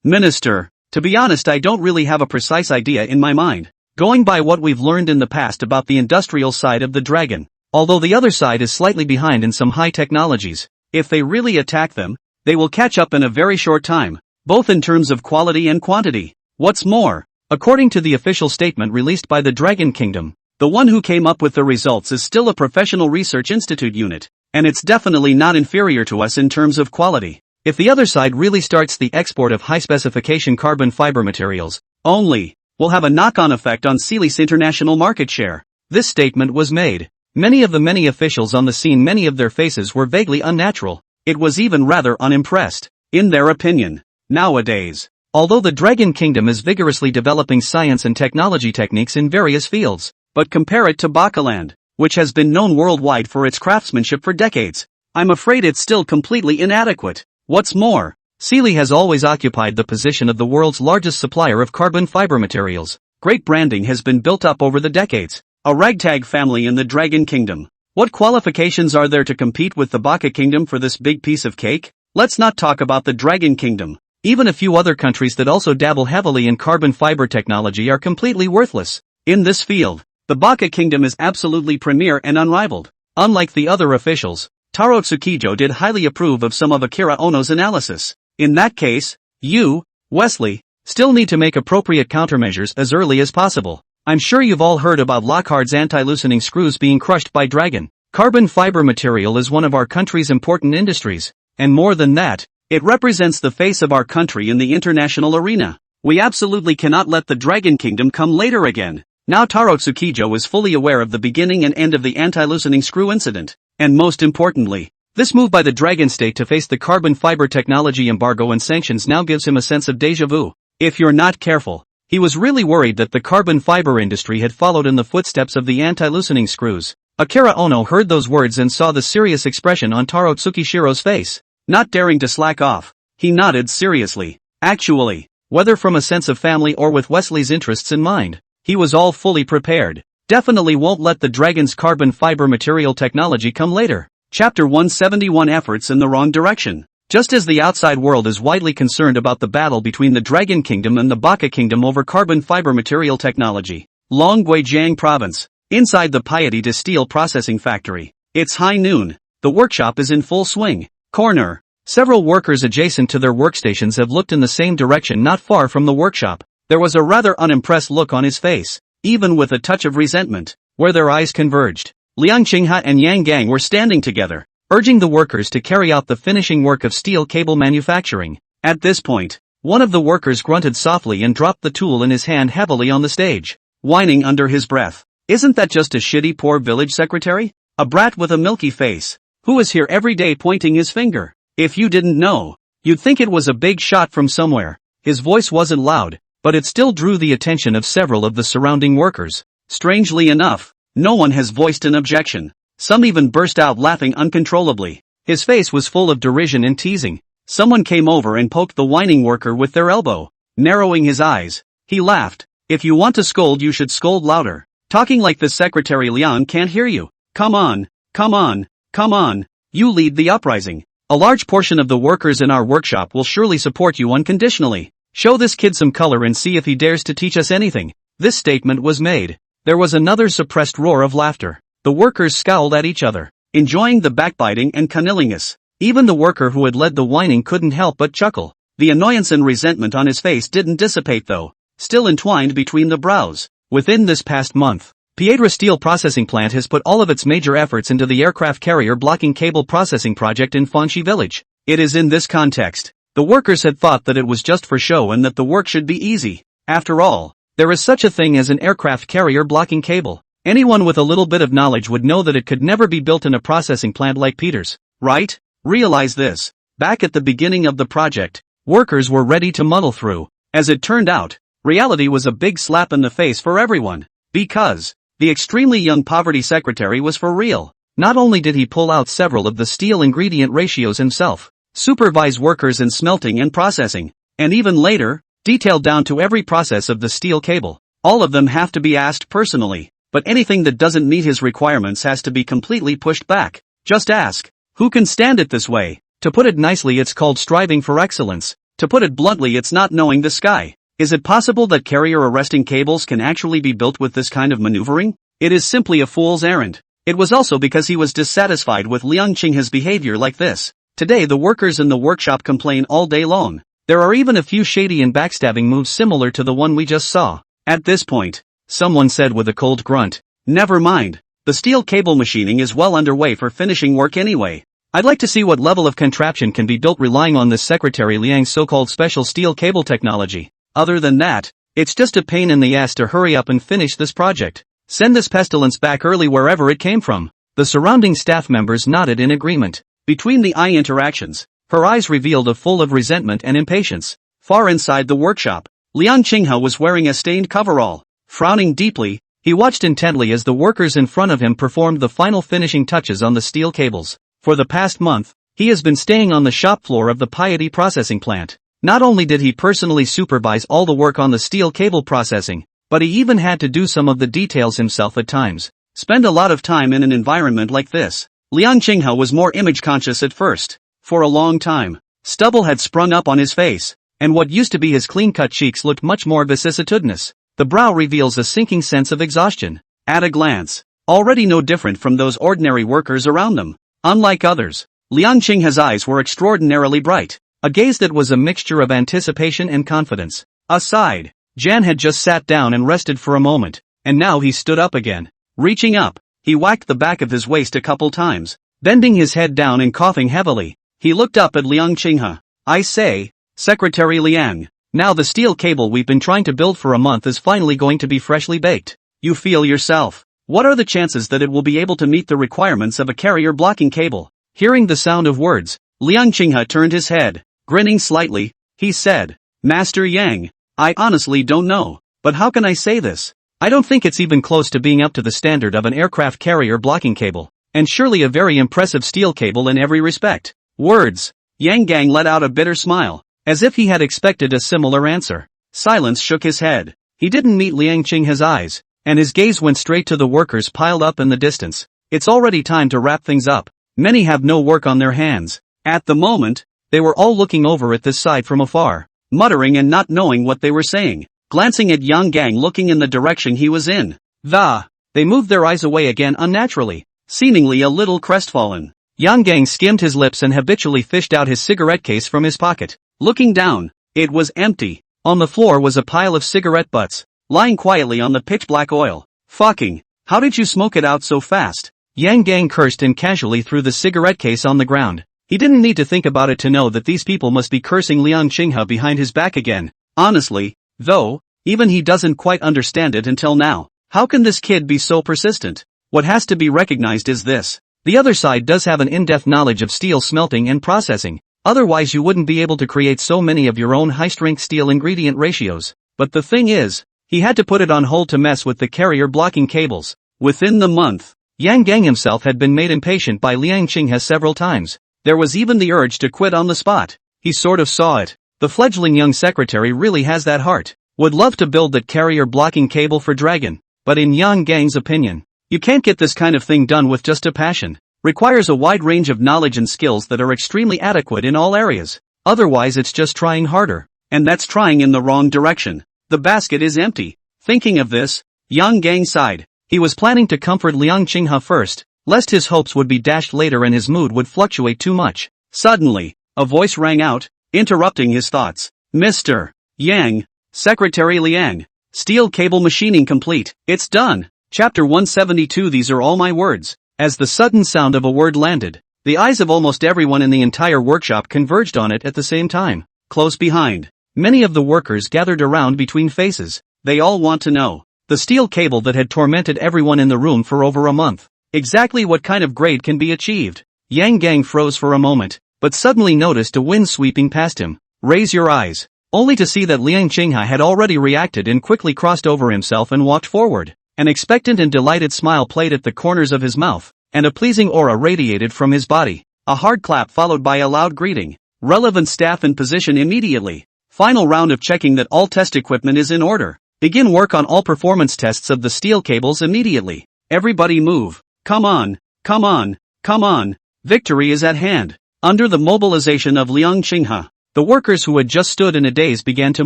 Minister, to be honest, I don't really have a precise idea in my mind. Going by what we've learned in the past about the industrial side of the dragon. Although the other side is slightly behind in some high technologies, if they really attack them, they will catch up in a very short time, both in terms of quality and quantity. What's more, according to the official statement released by the Dragon Kingdom, the one who came up with the results is still a professional research institute unit, and it's definitely not inferior to us in terms of quality. If the other side really starts the export of high-specification carbon fiber materials, only, will have a knock-on effect on Sealy's international market share. This statement was made. Many officials on the scene, many of their faces were vaguely unnatural. It was even rather unimpressed, in their opinion. Nowadays, although the Dragon Kingdom is vigorously developing science and technology techniques in various fields, but compare it to Bakaland, which has been known worldwide for its craftsmanship for decades, I'm afraid it's still completely inadequate. What's more, Sealy has always occupied the position of the world's largest supplier of carbon fiber materials. Great branding has been built up over the decades. A ragtag family in the Dragon Kingdom. What qualifications are there to compete with the Baka Kingdom for this big piece of cake? Let's not talk about the Dragon Kingdom. Even a few other countries that also dabble heavily in carbon fiber technology are completely worthless. In this field, the Baka Kingdom is absolutely premier and unrivaled. Unlike the other officials, Taro Tsukijo did highly approve of some of Akira Ono's analysis. In that case, you, Wesley, still need to make appropriate countermeasures as early as possible. I'm sure you've all heard about Lockhart's anti-loosening screws being crushed by Dragon. Carbon fiber material is one of our country's important industries, and more than that, it represents the face of our country in the international arena. We absolutely cannot let the Dragon Kingdom come later again. Now Taro Tsukijo is fully aware of the beginning and end of the anti-loosening screw incident, and most importantly, this move by the Dragon State to face the carbon fiber technology embargo and sanctions now gives him a sense of déjà vu. If you're not careful, he was really worried that the carbon fiber industry had followed in the footsteps of the anti-loosening screws. Akira Ono heard those words and saw the serious expression on Taro Tsukishiro's face. Not daring to slack off, he nodded seriously. Actually, whether from a sense of family or with Wesley's interests in mind, he was all fully prepared. Definitely won't let the Dragon's carbon fiber material technology come later. Chapter 171 Efforts in the Wrong Direction. Just as the outside world is widely concerned about the battle between the Dragon Kingdom and the Baka Kingdom over carbon fiber material technology, Longguijiang Province, inside the Piety de Steel Processing Factory, it's high noon. The workshop is in full swing. Corner. Several workers adjacent to their workstations have looked in the same direction not far from the workshop. There was a rather unimpressed look on his face, even with a touch of resentment, where their eyes converged. Liang Qingha and Yang Gang were standing together, urging the workers to carry out the finishing work of steel cable manufacturing. At this point, one of the workers grunted softly and dropped the tool in his hand heavily on the stage, whining under his breath. Isn't that just a shitty poor village secretary? A brat with a milky face, who is here every day pointing his finger. If you didn't know, you'd think it was a big shot from somewhere. His voice wasn't loud, but it still drew the attention of several of the surrounding workers. Strangely enough, no one has voiced an objection. Some even burst out laughing uncontrollably. His face was full of derision and teasing. Someone came over and poked the whining worker with their elbow. Narrowing his eyes, he laughed. If you want to scold, you should scold louder. Talking like this secretary Liang can't hear you. Come on, come on, come on. You lead the uprising. A large portion of the workers in our workshop will surely support you unconditionally. Show this kid some color and see if he dares to teach us anything. This statement was made. There was another suppressed roar of laughter. The workers scowled at each other, enjoying the backbiting and cunnilingus. Even the worker who had led the whining couldn't help but chuckle. The annoyance and resentment on his face didn't dissipate though, still entwined between the brows. Within this past month, Piedra Steel Processing Plant has put all of its major efforts into the aircraft carrier blocking cable processing project in Fanshi Village. It is in this context, the workers had thought that it was just for show and that the work should be easy. After all, there is such a thing as an aircraft carrier blocking cable. Anyone with a little bit of knowledge would know that it could never be built in a processing plant like Peter's, right? Realize this. Back at the beginning of the project, workers were ready to muddle through. As it turned out, reality was a big slap in the face for everyone. Because the extremely young poverty secretary was for real. Not only did he pull out several of the steel ingredient ratios himself, supervise workers in smelting and processing, and even later, detailed down to every process of the steel cable. All of them have to be asked personally, but anything that doesn't meet his requirements has to be completely pushed back. Just ask, who can stand it this way? To put it nicely, it's called striving for excellence. To put it bluntly, it's not knowing the sky. Is it possible that carrier arresting cables can actually be built with this kind of maneuvering? It is simply a fool's errand. It was also because he was dissatisfied with Liang Qinghe's behavior like this. Today the workers in the workshop complain all day long. There are even a few shady and backstabbing moves similar to the one we just saw. At this point, someone said with a cold grunt, "Never mind. The steel cable machining is well underway for finishing work anyway. I'd like to see what level of contraption can be built relying on this Secretary Liang's so-called special steel cable technology. Other than that, it's just a pain in the ass to hurry up and finish this project. Send this pestilence back early wherever it came from." The surrounding staff members nodded in agreement. Between the eye interactions, her eyes revealed a full of resentment and impatience. Far inside the workshop, Liang Qinghe was wearing a stained coverall. Frowning deeply, he watched intently as the workers in front of him performed the final finishing touches on the steel cables. For the past month, he has been staying on the shop floor of the Piety processing plant. Not only did he personally supervise all the work on the steel cable processing, but he even had to do some of the details himself at times. Spend a lot of time in an environment like this. Liang Qinghe was more image conscious at first. For a long time, stubble had sprung up on his face, and what used to be his clean-cut cheeks looked much more vicissitudinous. The brow reveals a sinking sense of exhaustion. At a glance, already no different from those ordinary workers around them. Unlike others, Liang Qinghe's eyes were extraordinarily bright, a gaze that was a mixture of anticipation and confidence. Aside, Jan had just sat down and rested for a moment, and now he stood up again. Reaching up, he whacked the back of his waist a couple times, bending his head down and coughing heavily. He looked up at Liang Qinghe. "I say, Secretary Liang, now the steel cable we've been trying to build for a month is finally going to be freshly baked. You feel yourself. What are the chances that it will be able to meet the requirements of a carrier blocking cable?" Hearing the sound of words, Liang Qinghe turned his head. Grinning slightly, he said, "Master Yang, I honestly don't know, but how can I say this? I don't think it's even close to being up to the standard of an aircraft carrier blocking cable, and surely a very impressive steel cable in every respect." Words. Yang Gang let out a bitter smile, as if he had expected a similar answer. Silence shook his head. He didn't meet Liang Qinghe's eyes, and his gaze went straight to the workers piled up in the distance. It's already time to wrap things up. Many have no work on their hands. At the moment, they were all looking over at this side from afar, muttering and not knowing what they were saying, glancing at Yang Gang looking in the direction he was in. They moved their eyes away again unnaturally, seemingly a little crestfallen. Yang Gang skimmed his lips and habitually fished out his cigarette case from his pocket. Looking down, it was empty. On the floor was a pile of cigarette butts, lying quietly on the pitch-black oil. "Fucking, how did you smoke it out so fast?" Yang Gang cursed and casually threw the cigarette case on the ground. He didn't need to think about it to know that these people must be cursing Liang Qinghe behind his back again. Honestly, though, even he doesn't quite understand it until now. How can this kid be so persistent? What has to be recognized is this. The other side does have an in-depth knowledge of steel smelting and processing. Otherwise you wouldn't be able to create so many of your own high-strength steel ingredient ratios. But the thing is, he had to put it on hold to mess with the carrier blocking cables. Within the month, Yang Gang himself had been made impatient by Liang Qinghe several times. There was even the urge to quit on the spot. He sort of saw it. The fledgling young secretary really has that heart. Would love to build that carrier blocking cable for Dragon. But in Yang Gang's opinion, you can't get this kind of thing done with just a passion. Requires a wide range of knowledge and skills that are extremely adequate in all areas. Otherwise it's just trying harder. And that's trying in the wrong direction. The basket is empty. Thinking of this, Yang Gang sighed. He was planning to comfort Liang Qinghe first, lest his hopes would be dashed later and his mood would fluctuate too much. Suddenly, a voice rang out, interrupting his thoughts. "Mr. Yang, Secretary Liang, steel cable machining complete. It's done." Chapter 172. These are all my words. As the sudden sound of a word landed, the eyes of almost everyone in the entire workshop converged on it at the same time. Close behind, many of the workers gathered around between faces. They all want to know. The steel cable that had tormented everyone in the room for over a month. Exactly what kind of grade can be achieved? Yang Gang froze for a moment, but suddenly noticed a wind sweeping past him. "Raise your eyes." only to see that Liang Qinghe had already reacted and quickly crossed over himself and walked forward. An expectant and delighted smile played at the corners of his mouth, and a pleasing aura radiated from his body. A hard clap followed by a loud greeting. Relevant staff in position immediately. Final round of checking that all test equipment is in order. Begin work on all performance tests of the steel cables immediately. Everybody move. Come on, come on, come on. Victory is at hand. Under the mobilization of Liang Qinghe, the workers who had just stood in a daze began to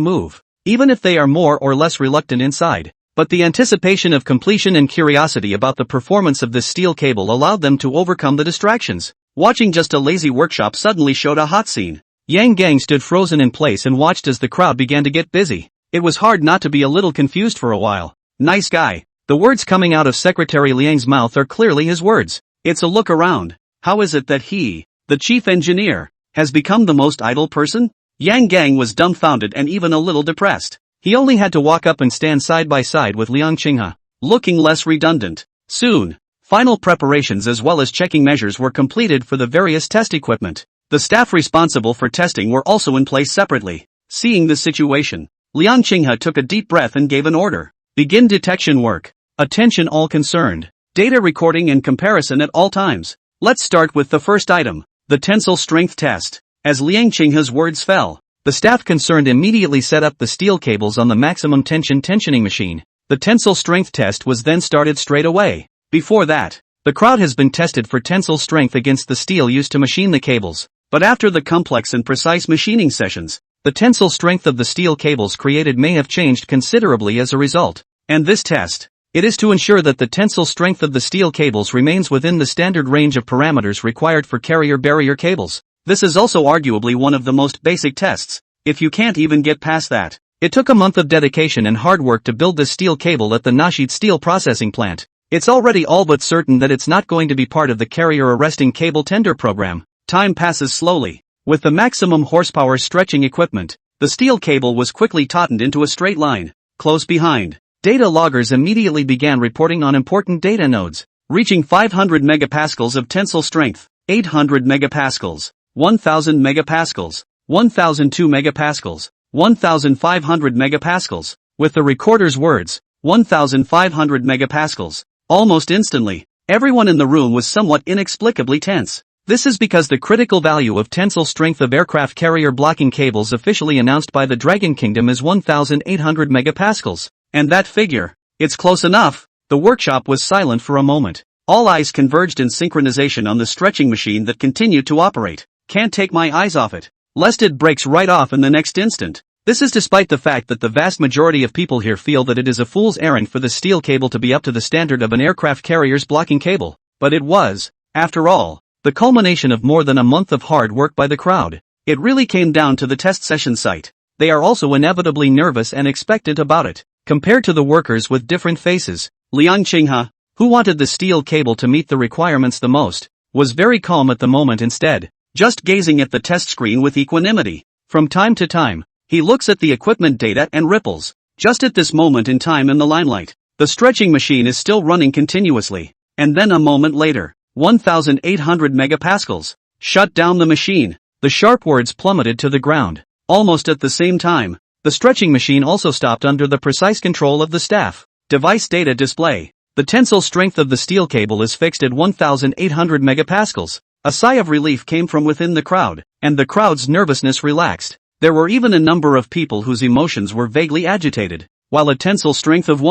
move, even if they are more or less reluctant inside. But the anticipation of completion and curiosity about the performance of this steel cable allowed them to overcome the distractions. Watching just a lazy workshop suddenly showed a hot scene. Yang Gang stood frozen in place and watched as the crowd began to get busy. It was hard not to be a little confused for a while. Nice guy. The words coming out of Secretary Liang's mouth are clearly his words. It's a look around. How is it that he, the chief engineer, has become the most idle person? Yang Gang was dumbfounded and even a little depressed. He only had to walk up and stand side by side with Liang Qinghe, looking less redundant. Soon, final preparations as well as checking measures were completed for the various test equipment. The staff responsible for testing were also in place separately. Seeing the situation, Liang Qinghe took a deep breath and gave an order. Begin detection work. Attention all concerned. Data recording and comparison at all times. Let's start with the first item, the tensile strength test. As Liang Qinghe's words fell, the staff concerned immediately set up the steel cables on the maximum tension tensioning machine. The tensile strength test was then started straight away. Before that, the crowd has been tested for tensile strength against the steel used to machine the cables. But after the complex and precise machining sessions, the tensile strength of the steel cables created may have changed considerably as a result. And this test, it is to ensure that the tensile strength of the steel cables remains within the standard range of parameters required for carrier barrier cables. This is also arguably one of the most basic tests. If you can't even get past that, it took a month of dedication and hard work to build this steel cable at the Nashid steel processing plant. It's already all but certain that it's not going to be part of the carrier arresting cable tender program. Time passes slowly. With the maximum horsepower stretching equipment, the steel cable was quickly tautened into a straight line. Close behind, data loggers immediately began reporting on important data nodes, reaching 500 megapascals of tensile strength, 800 megapascals, 1000 megapascals, 1002 megapascals, 1500 megapascals. With the recorder's words, 1500 megapascals. Almost instantly, everyone in the room was somewhat inexplicably tense. This is because the critical value of tensile strength of aircraft carrier blocking cables officially announced by the Dragon Kingdom is 1800 megapascals. And that figure, it's close enough. The workshop was silent for a moment. All eyes converged in synchronization on the stretching machine that continued to operate. Can't take my eyes off it, lest it breaks right off in the next instant. This is despite the fact that the vast majority of people here feel that it is a fool's errand for the steel cable to be up to the standard of an aircraft carrier's blocking cable. But it was, after all, the culmination of more than a month of hard work by the crowd. It really came down to the test session site. They are also inevitably nervous and expectant about it. Compared to the workers with different faces, Liang Qinghe, who wanted the steel cable to meet the requirements the most, was very calm at the moment instead, just gazing at the test screen with equanimity. From time to time, he looks at the equipment data and ripples. Just at this moment in time in the limelight, the stretching machine is still running continuously. And then a moment later, 1800 megapascals. Shut down the machine. The sharp words plummeted to the ground. Almost at the same time, the stretching machine also stopped under the precise control of the staff. Device data display. The tensile strength of the steel cable is fixed at 1800 megapascals. A sigh of relief came from within the crowd, and the crowd's nervousness relaxed. There were even a number of people whose emotions were vaguely agitated. While a tensile strength of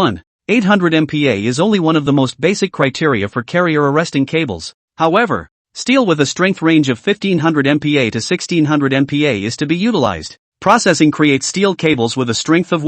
800 MPa is only one of the most basic criteria for carrier arresting cables. However, steel with a strength range of 1500 MPa to 1600 MPa is to be utilized. Processing creates steel cables with a strength of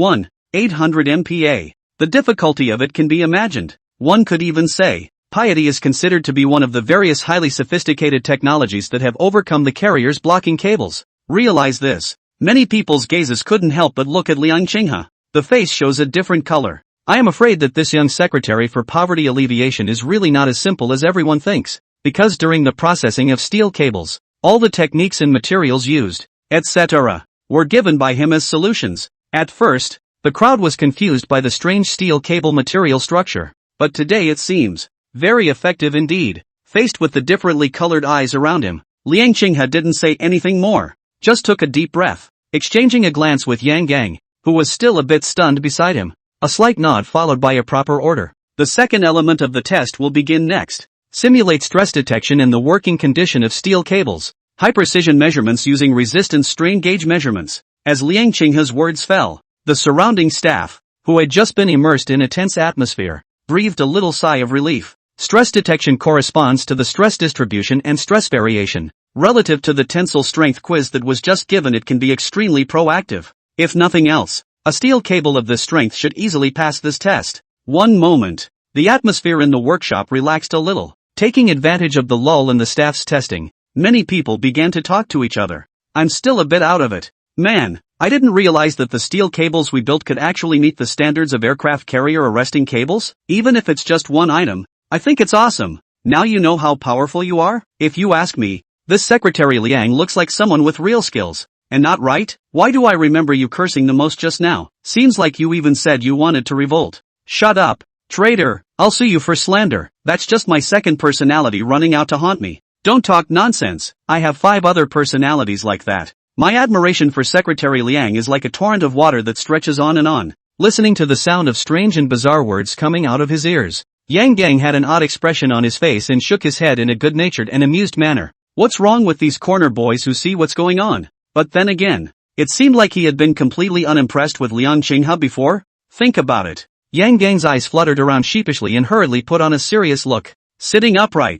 800 MPa. The difficulty of it can be imagined. One could even say, piety is considered to be one of the various highly sophisticated technologies that have overcome the carriers blocking cables. Realize this. Many people's gazes couldn't help but look at Liang Qinghe. The face shows a different color. I am afraid that this young secretary for poverty alleviation is really not as simple as everyone thinks, because during the processing of steel cables, all the techniques and materials used, etc., were given by him as solutions. At first, the crowd was confused by the strange steel cable material structure, but today it seems very effective indeed. Faced with the differently colored eyes around him, Liang Qinghe didn't say anything more, just took a deep breath. exchanging a glance with Yang Gang, who was still a bit stunned beside him. A slight nod followed by a proper order. The second element of the test will begin next. Simulate stress detection in the working condition of steel cables. High-precision measurements using resistance strain gauge measurements. As Liang Qinghe's words fell, the surrounding staff, who had just been immersed in a tense atmosphere, breathed a little sigh of relief. Stress detection corresponds to the stress distribution and stress variation. Relative to the tensile strength quiz that was just given, it can be extremely proactive. If nothing else, a steel cable of this strength should easily pass this test. One moment. The atmosphere in the workshop relaxed a little. Taking advantage of the lull in the staff's testing, many people began to talk to each other. I'm still a bit out of it. Man, I didn't realize that the steel cables we built could actually meet the standards of aircraft carrier arresting cables, even if it's just one item. I think it's awesome. Now you know how powerful you are? If you ask me, this Secretary Liang looks like someone with real skills. And not right? Why do I remember you cursing the most just now? Seems like you even said you wanted to revolt. Shut up, traitor. I'll sue you for slander. That's just my second personality running out to haunt me. Don't talk nonsense. I have 5 other personalities like that. My admiration for Secretary Liang is like a torrent of water that stretches on and on. Listening to the sound of strange and bizarre words coming out of his ears, Yang Gang had an odd expression on his face and shook his head in a good-natured and amused manner. What's wrong with these corner boys who see what's going on? But then again, it seemed like he had been completely unimpressed with Liang Qinghe before. Think about it. Yang Gang's eyes fluttered around sheepishly and hurriedly put on a serious look. Sitting upright,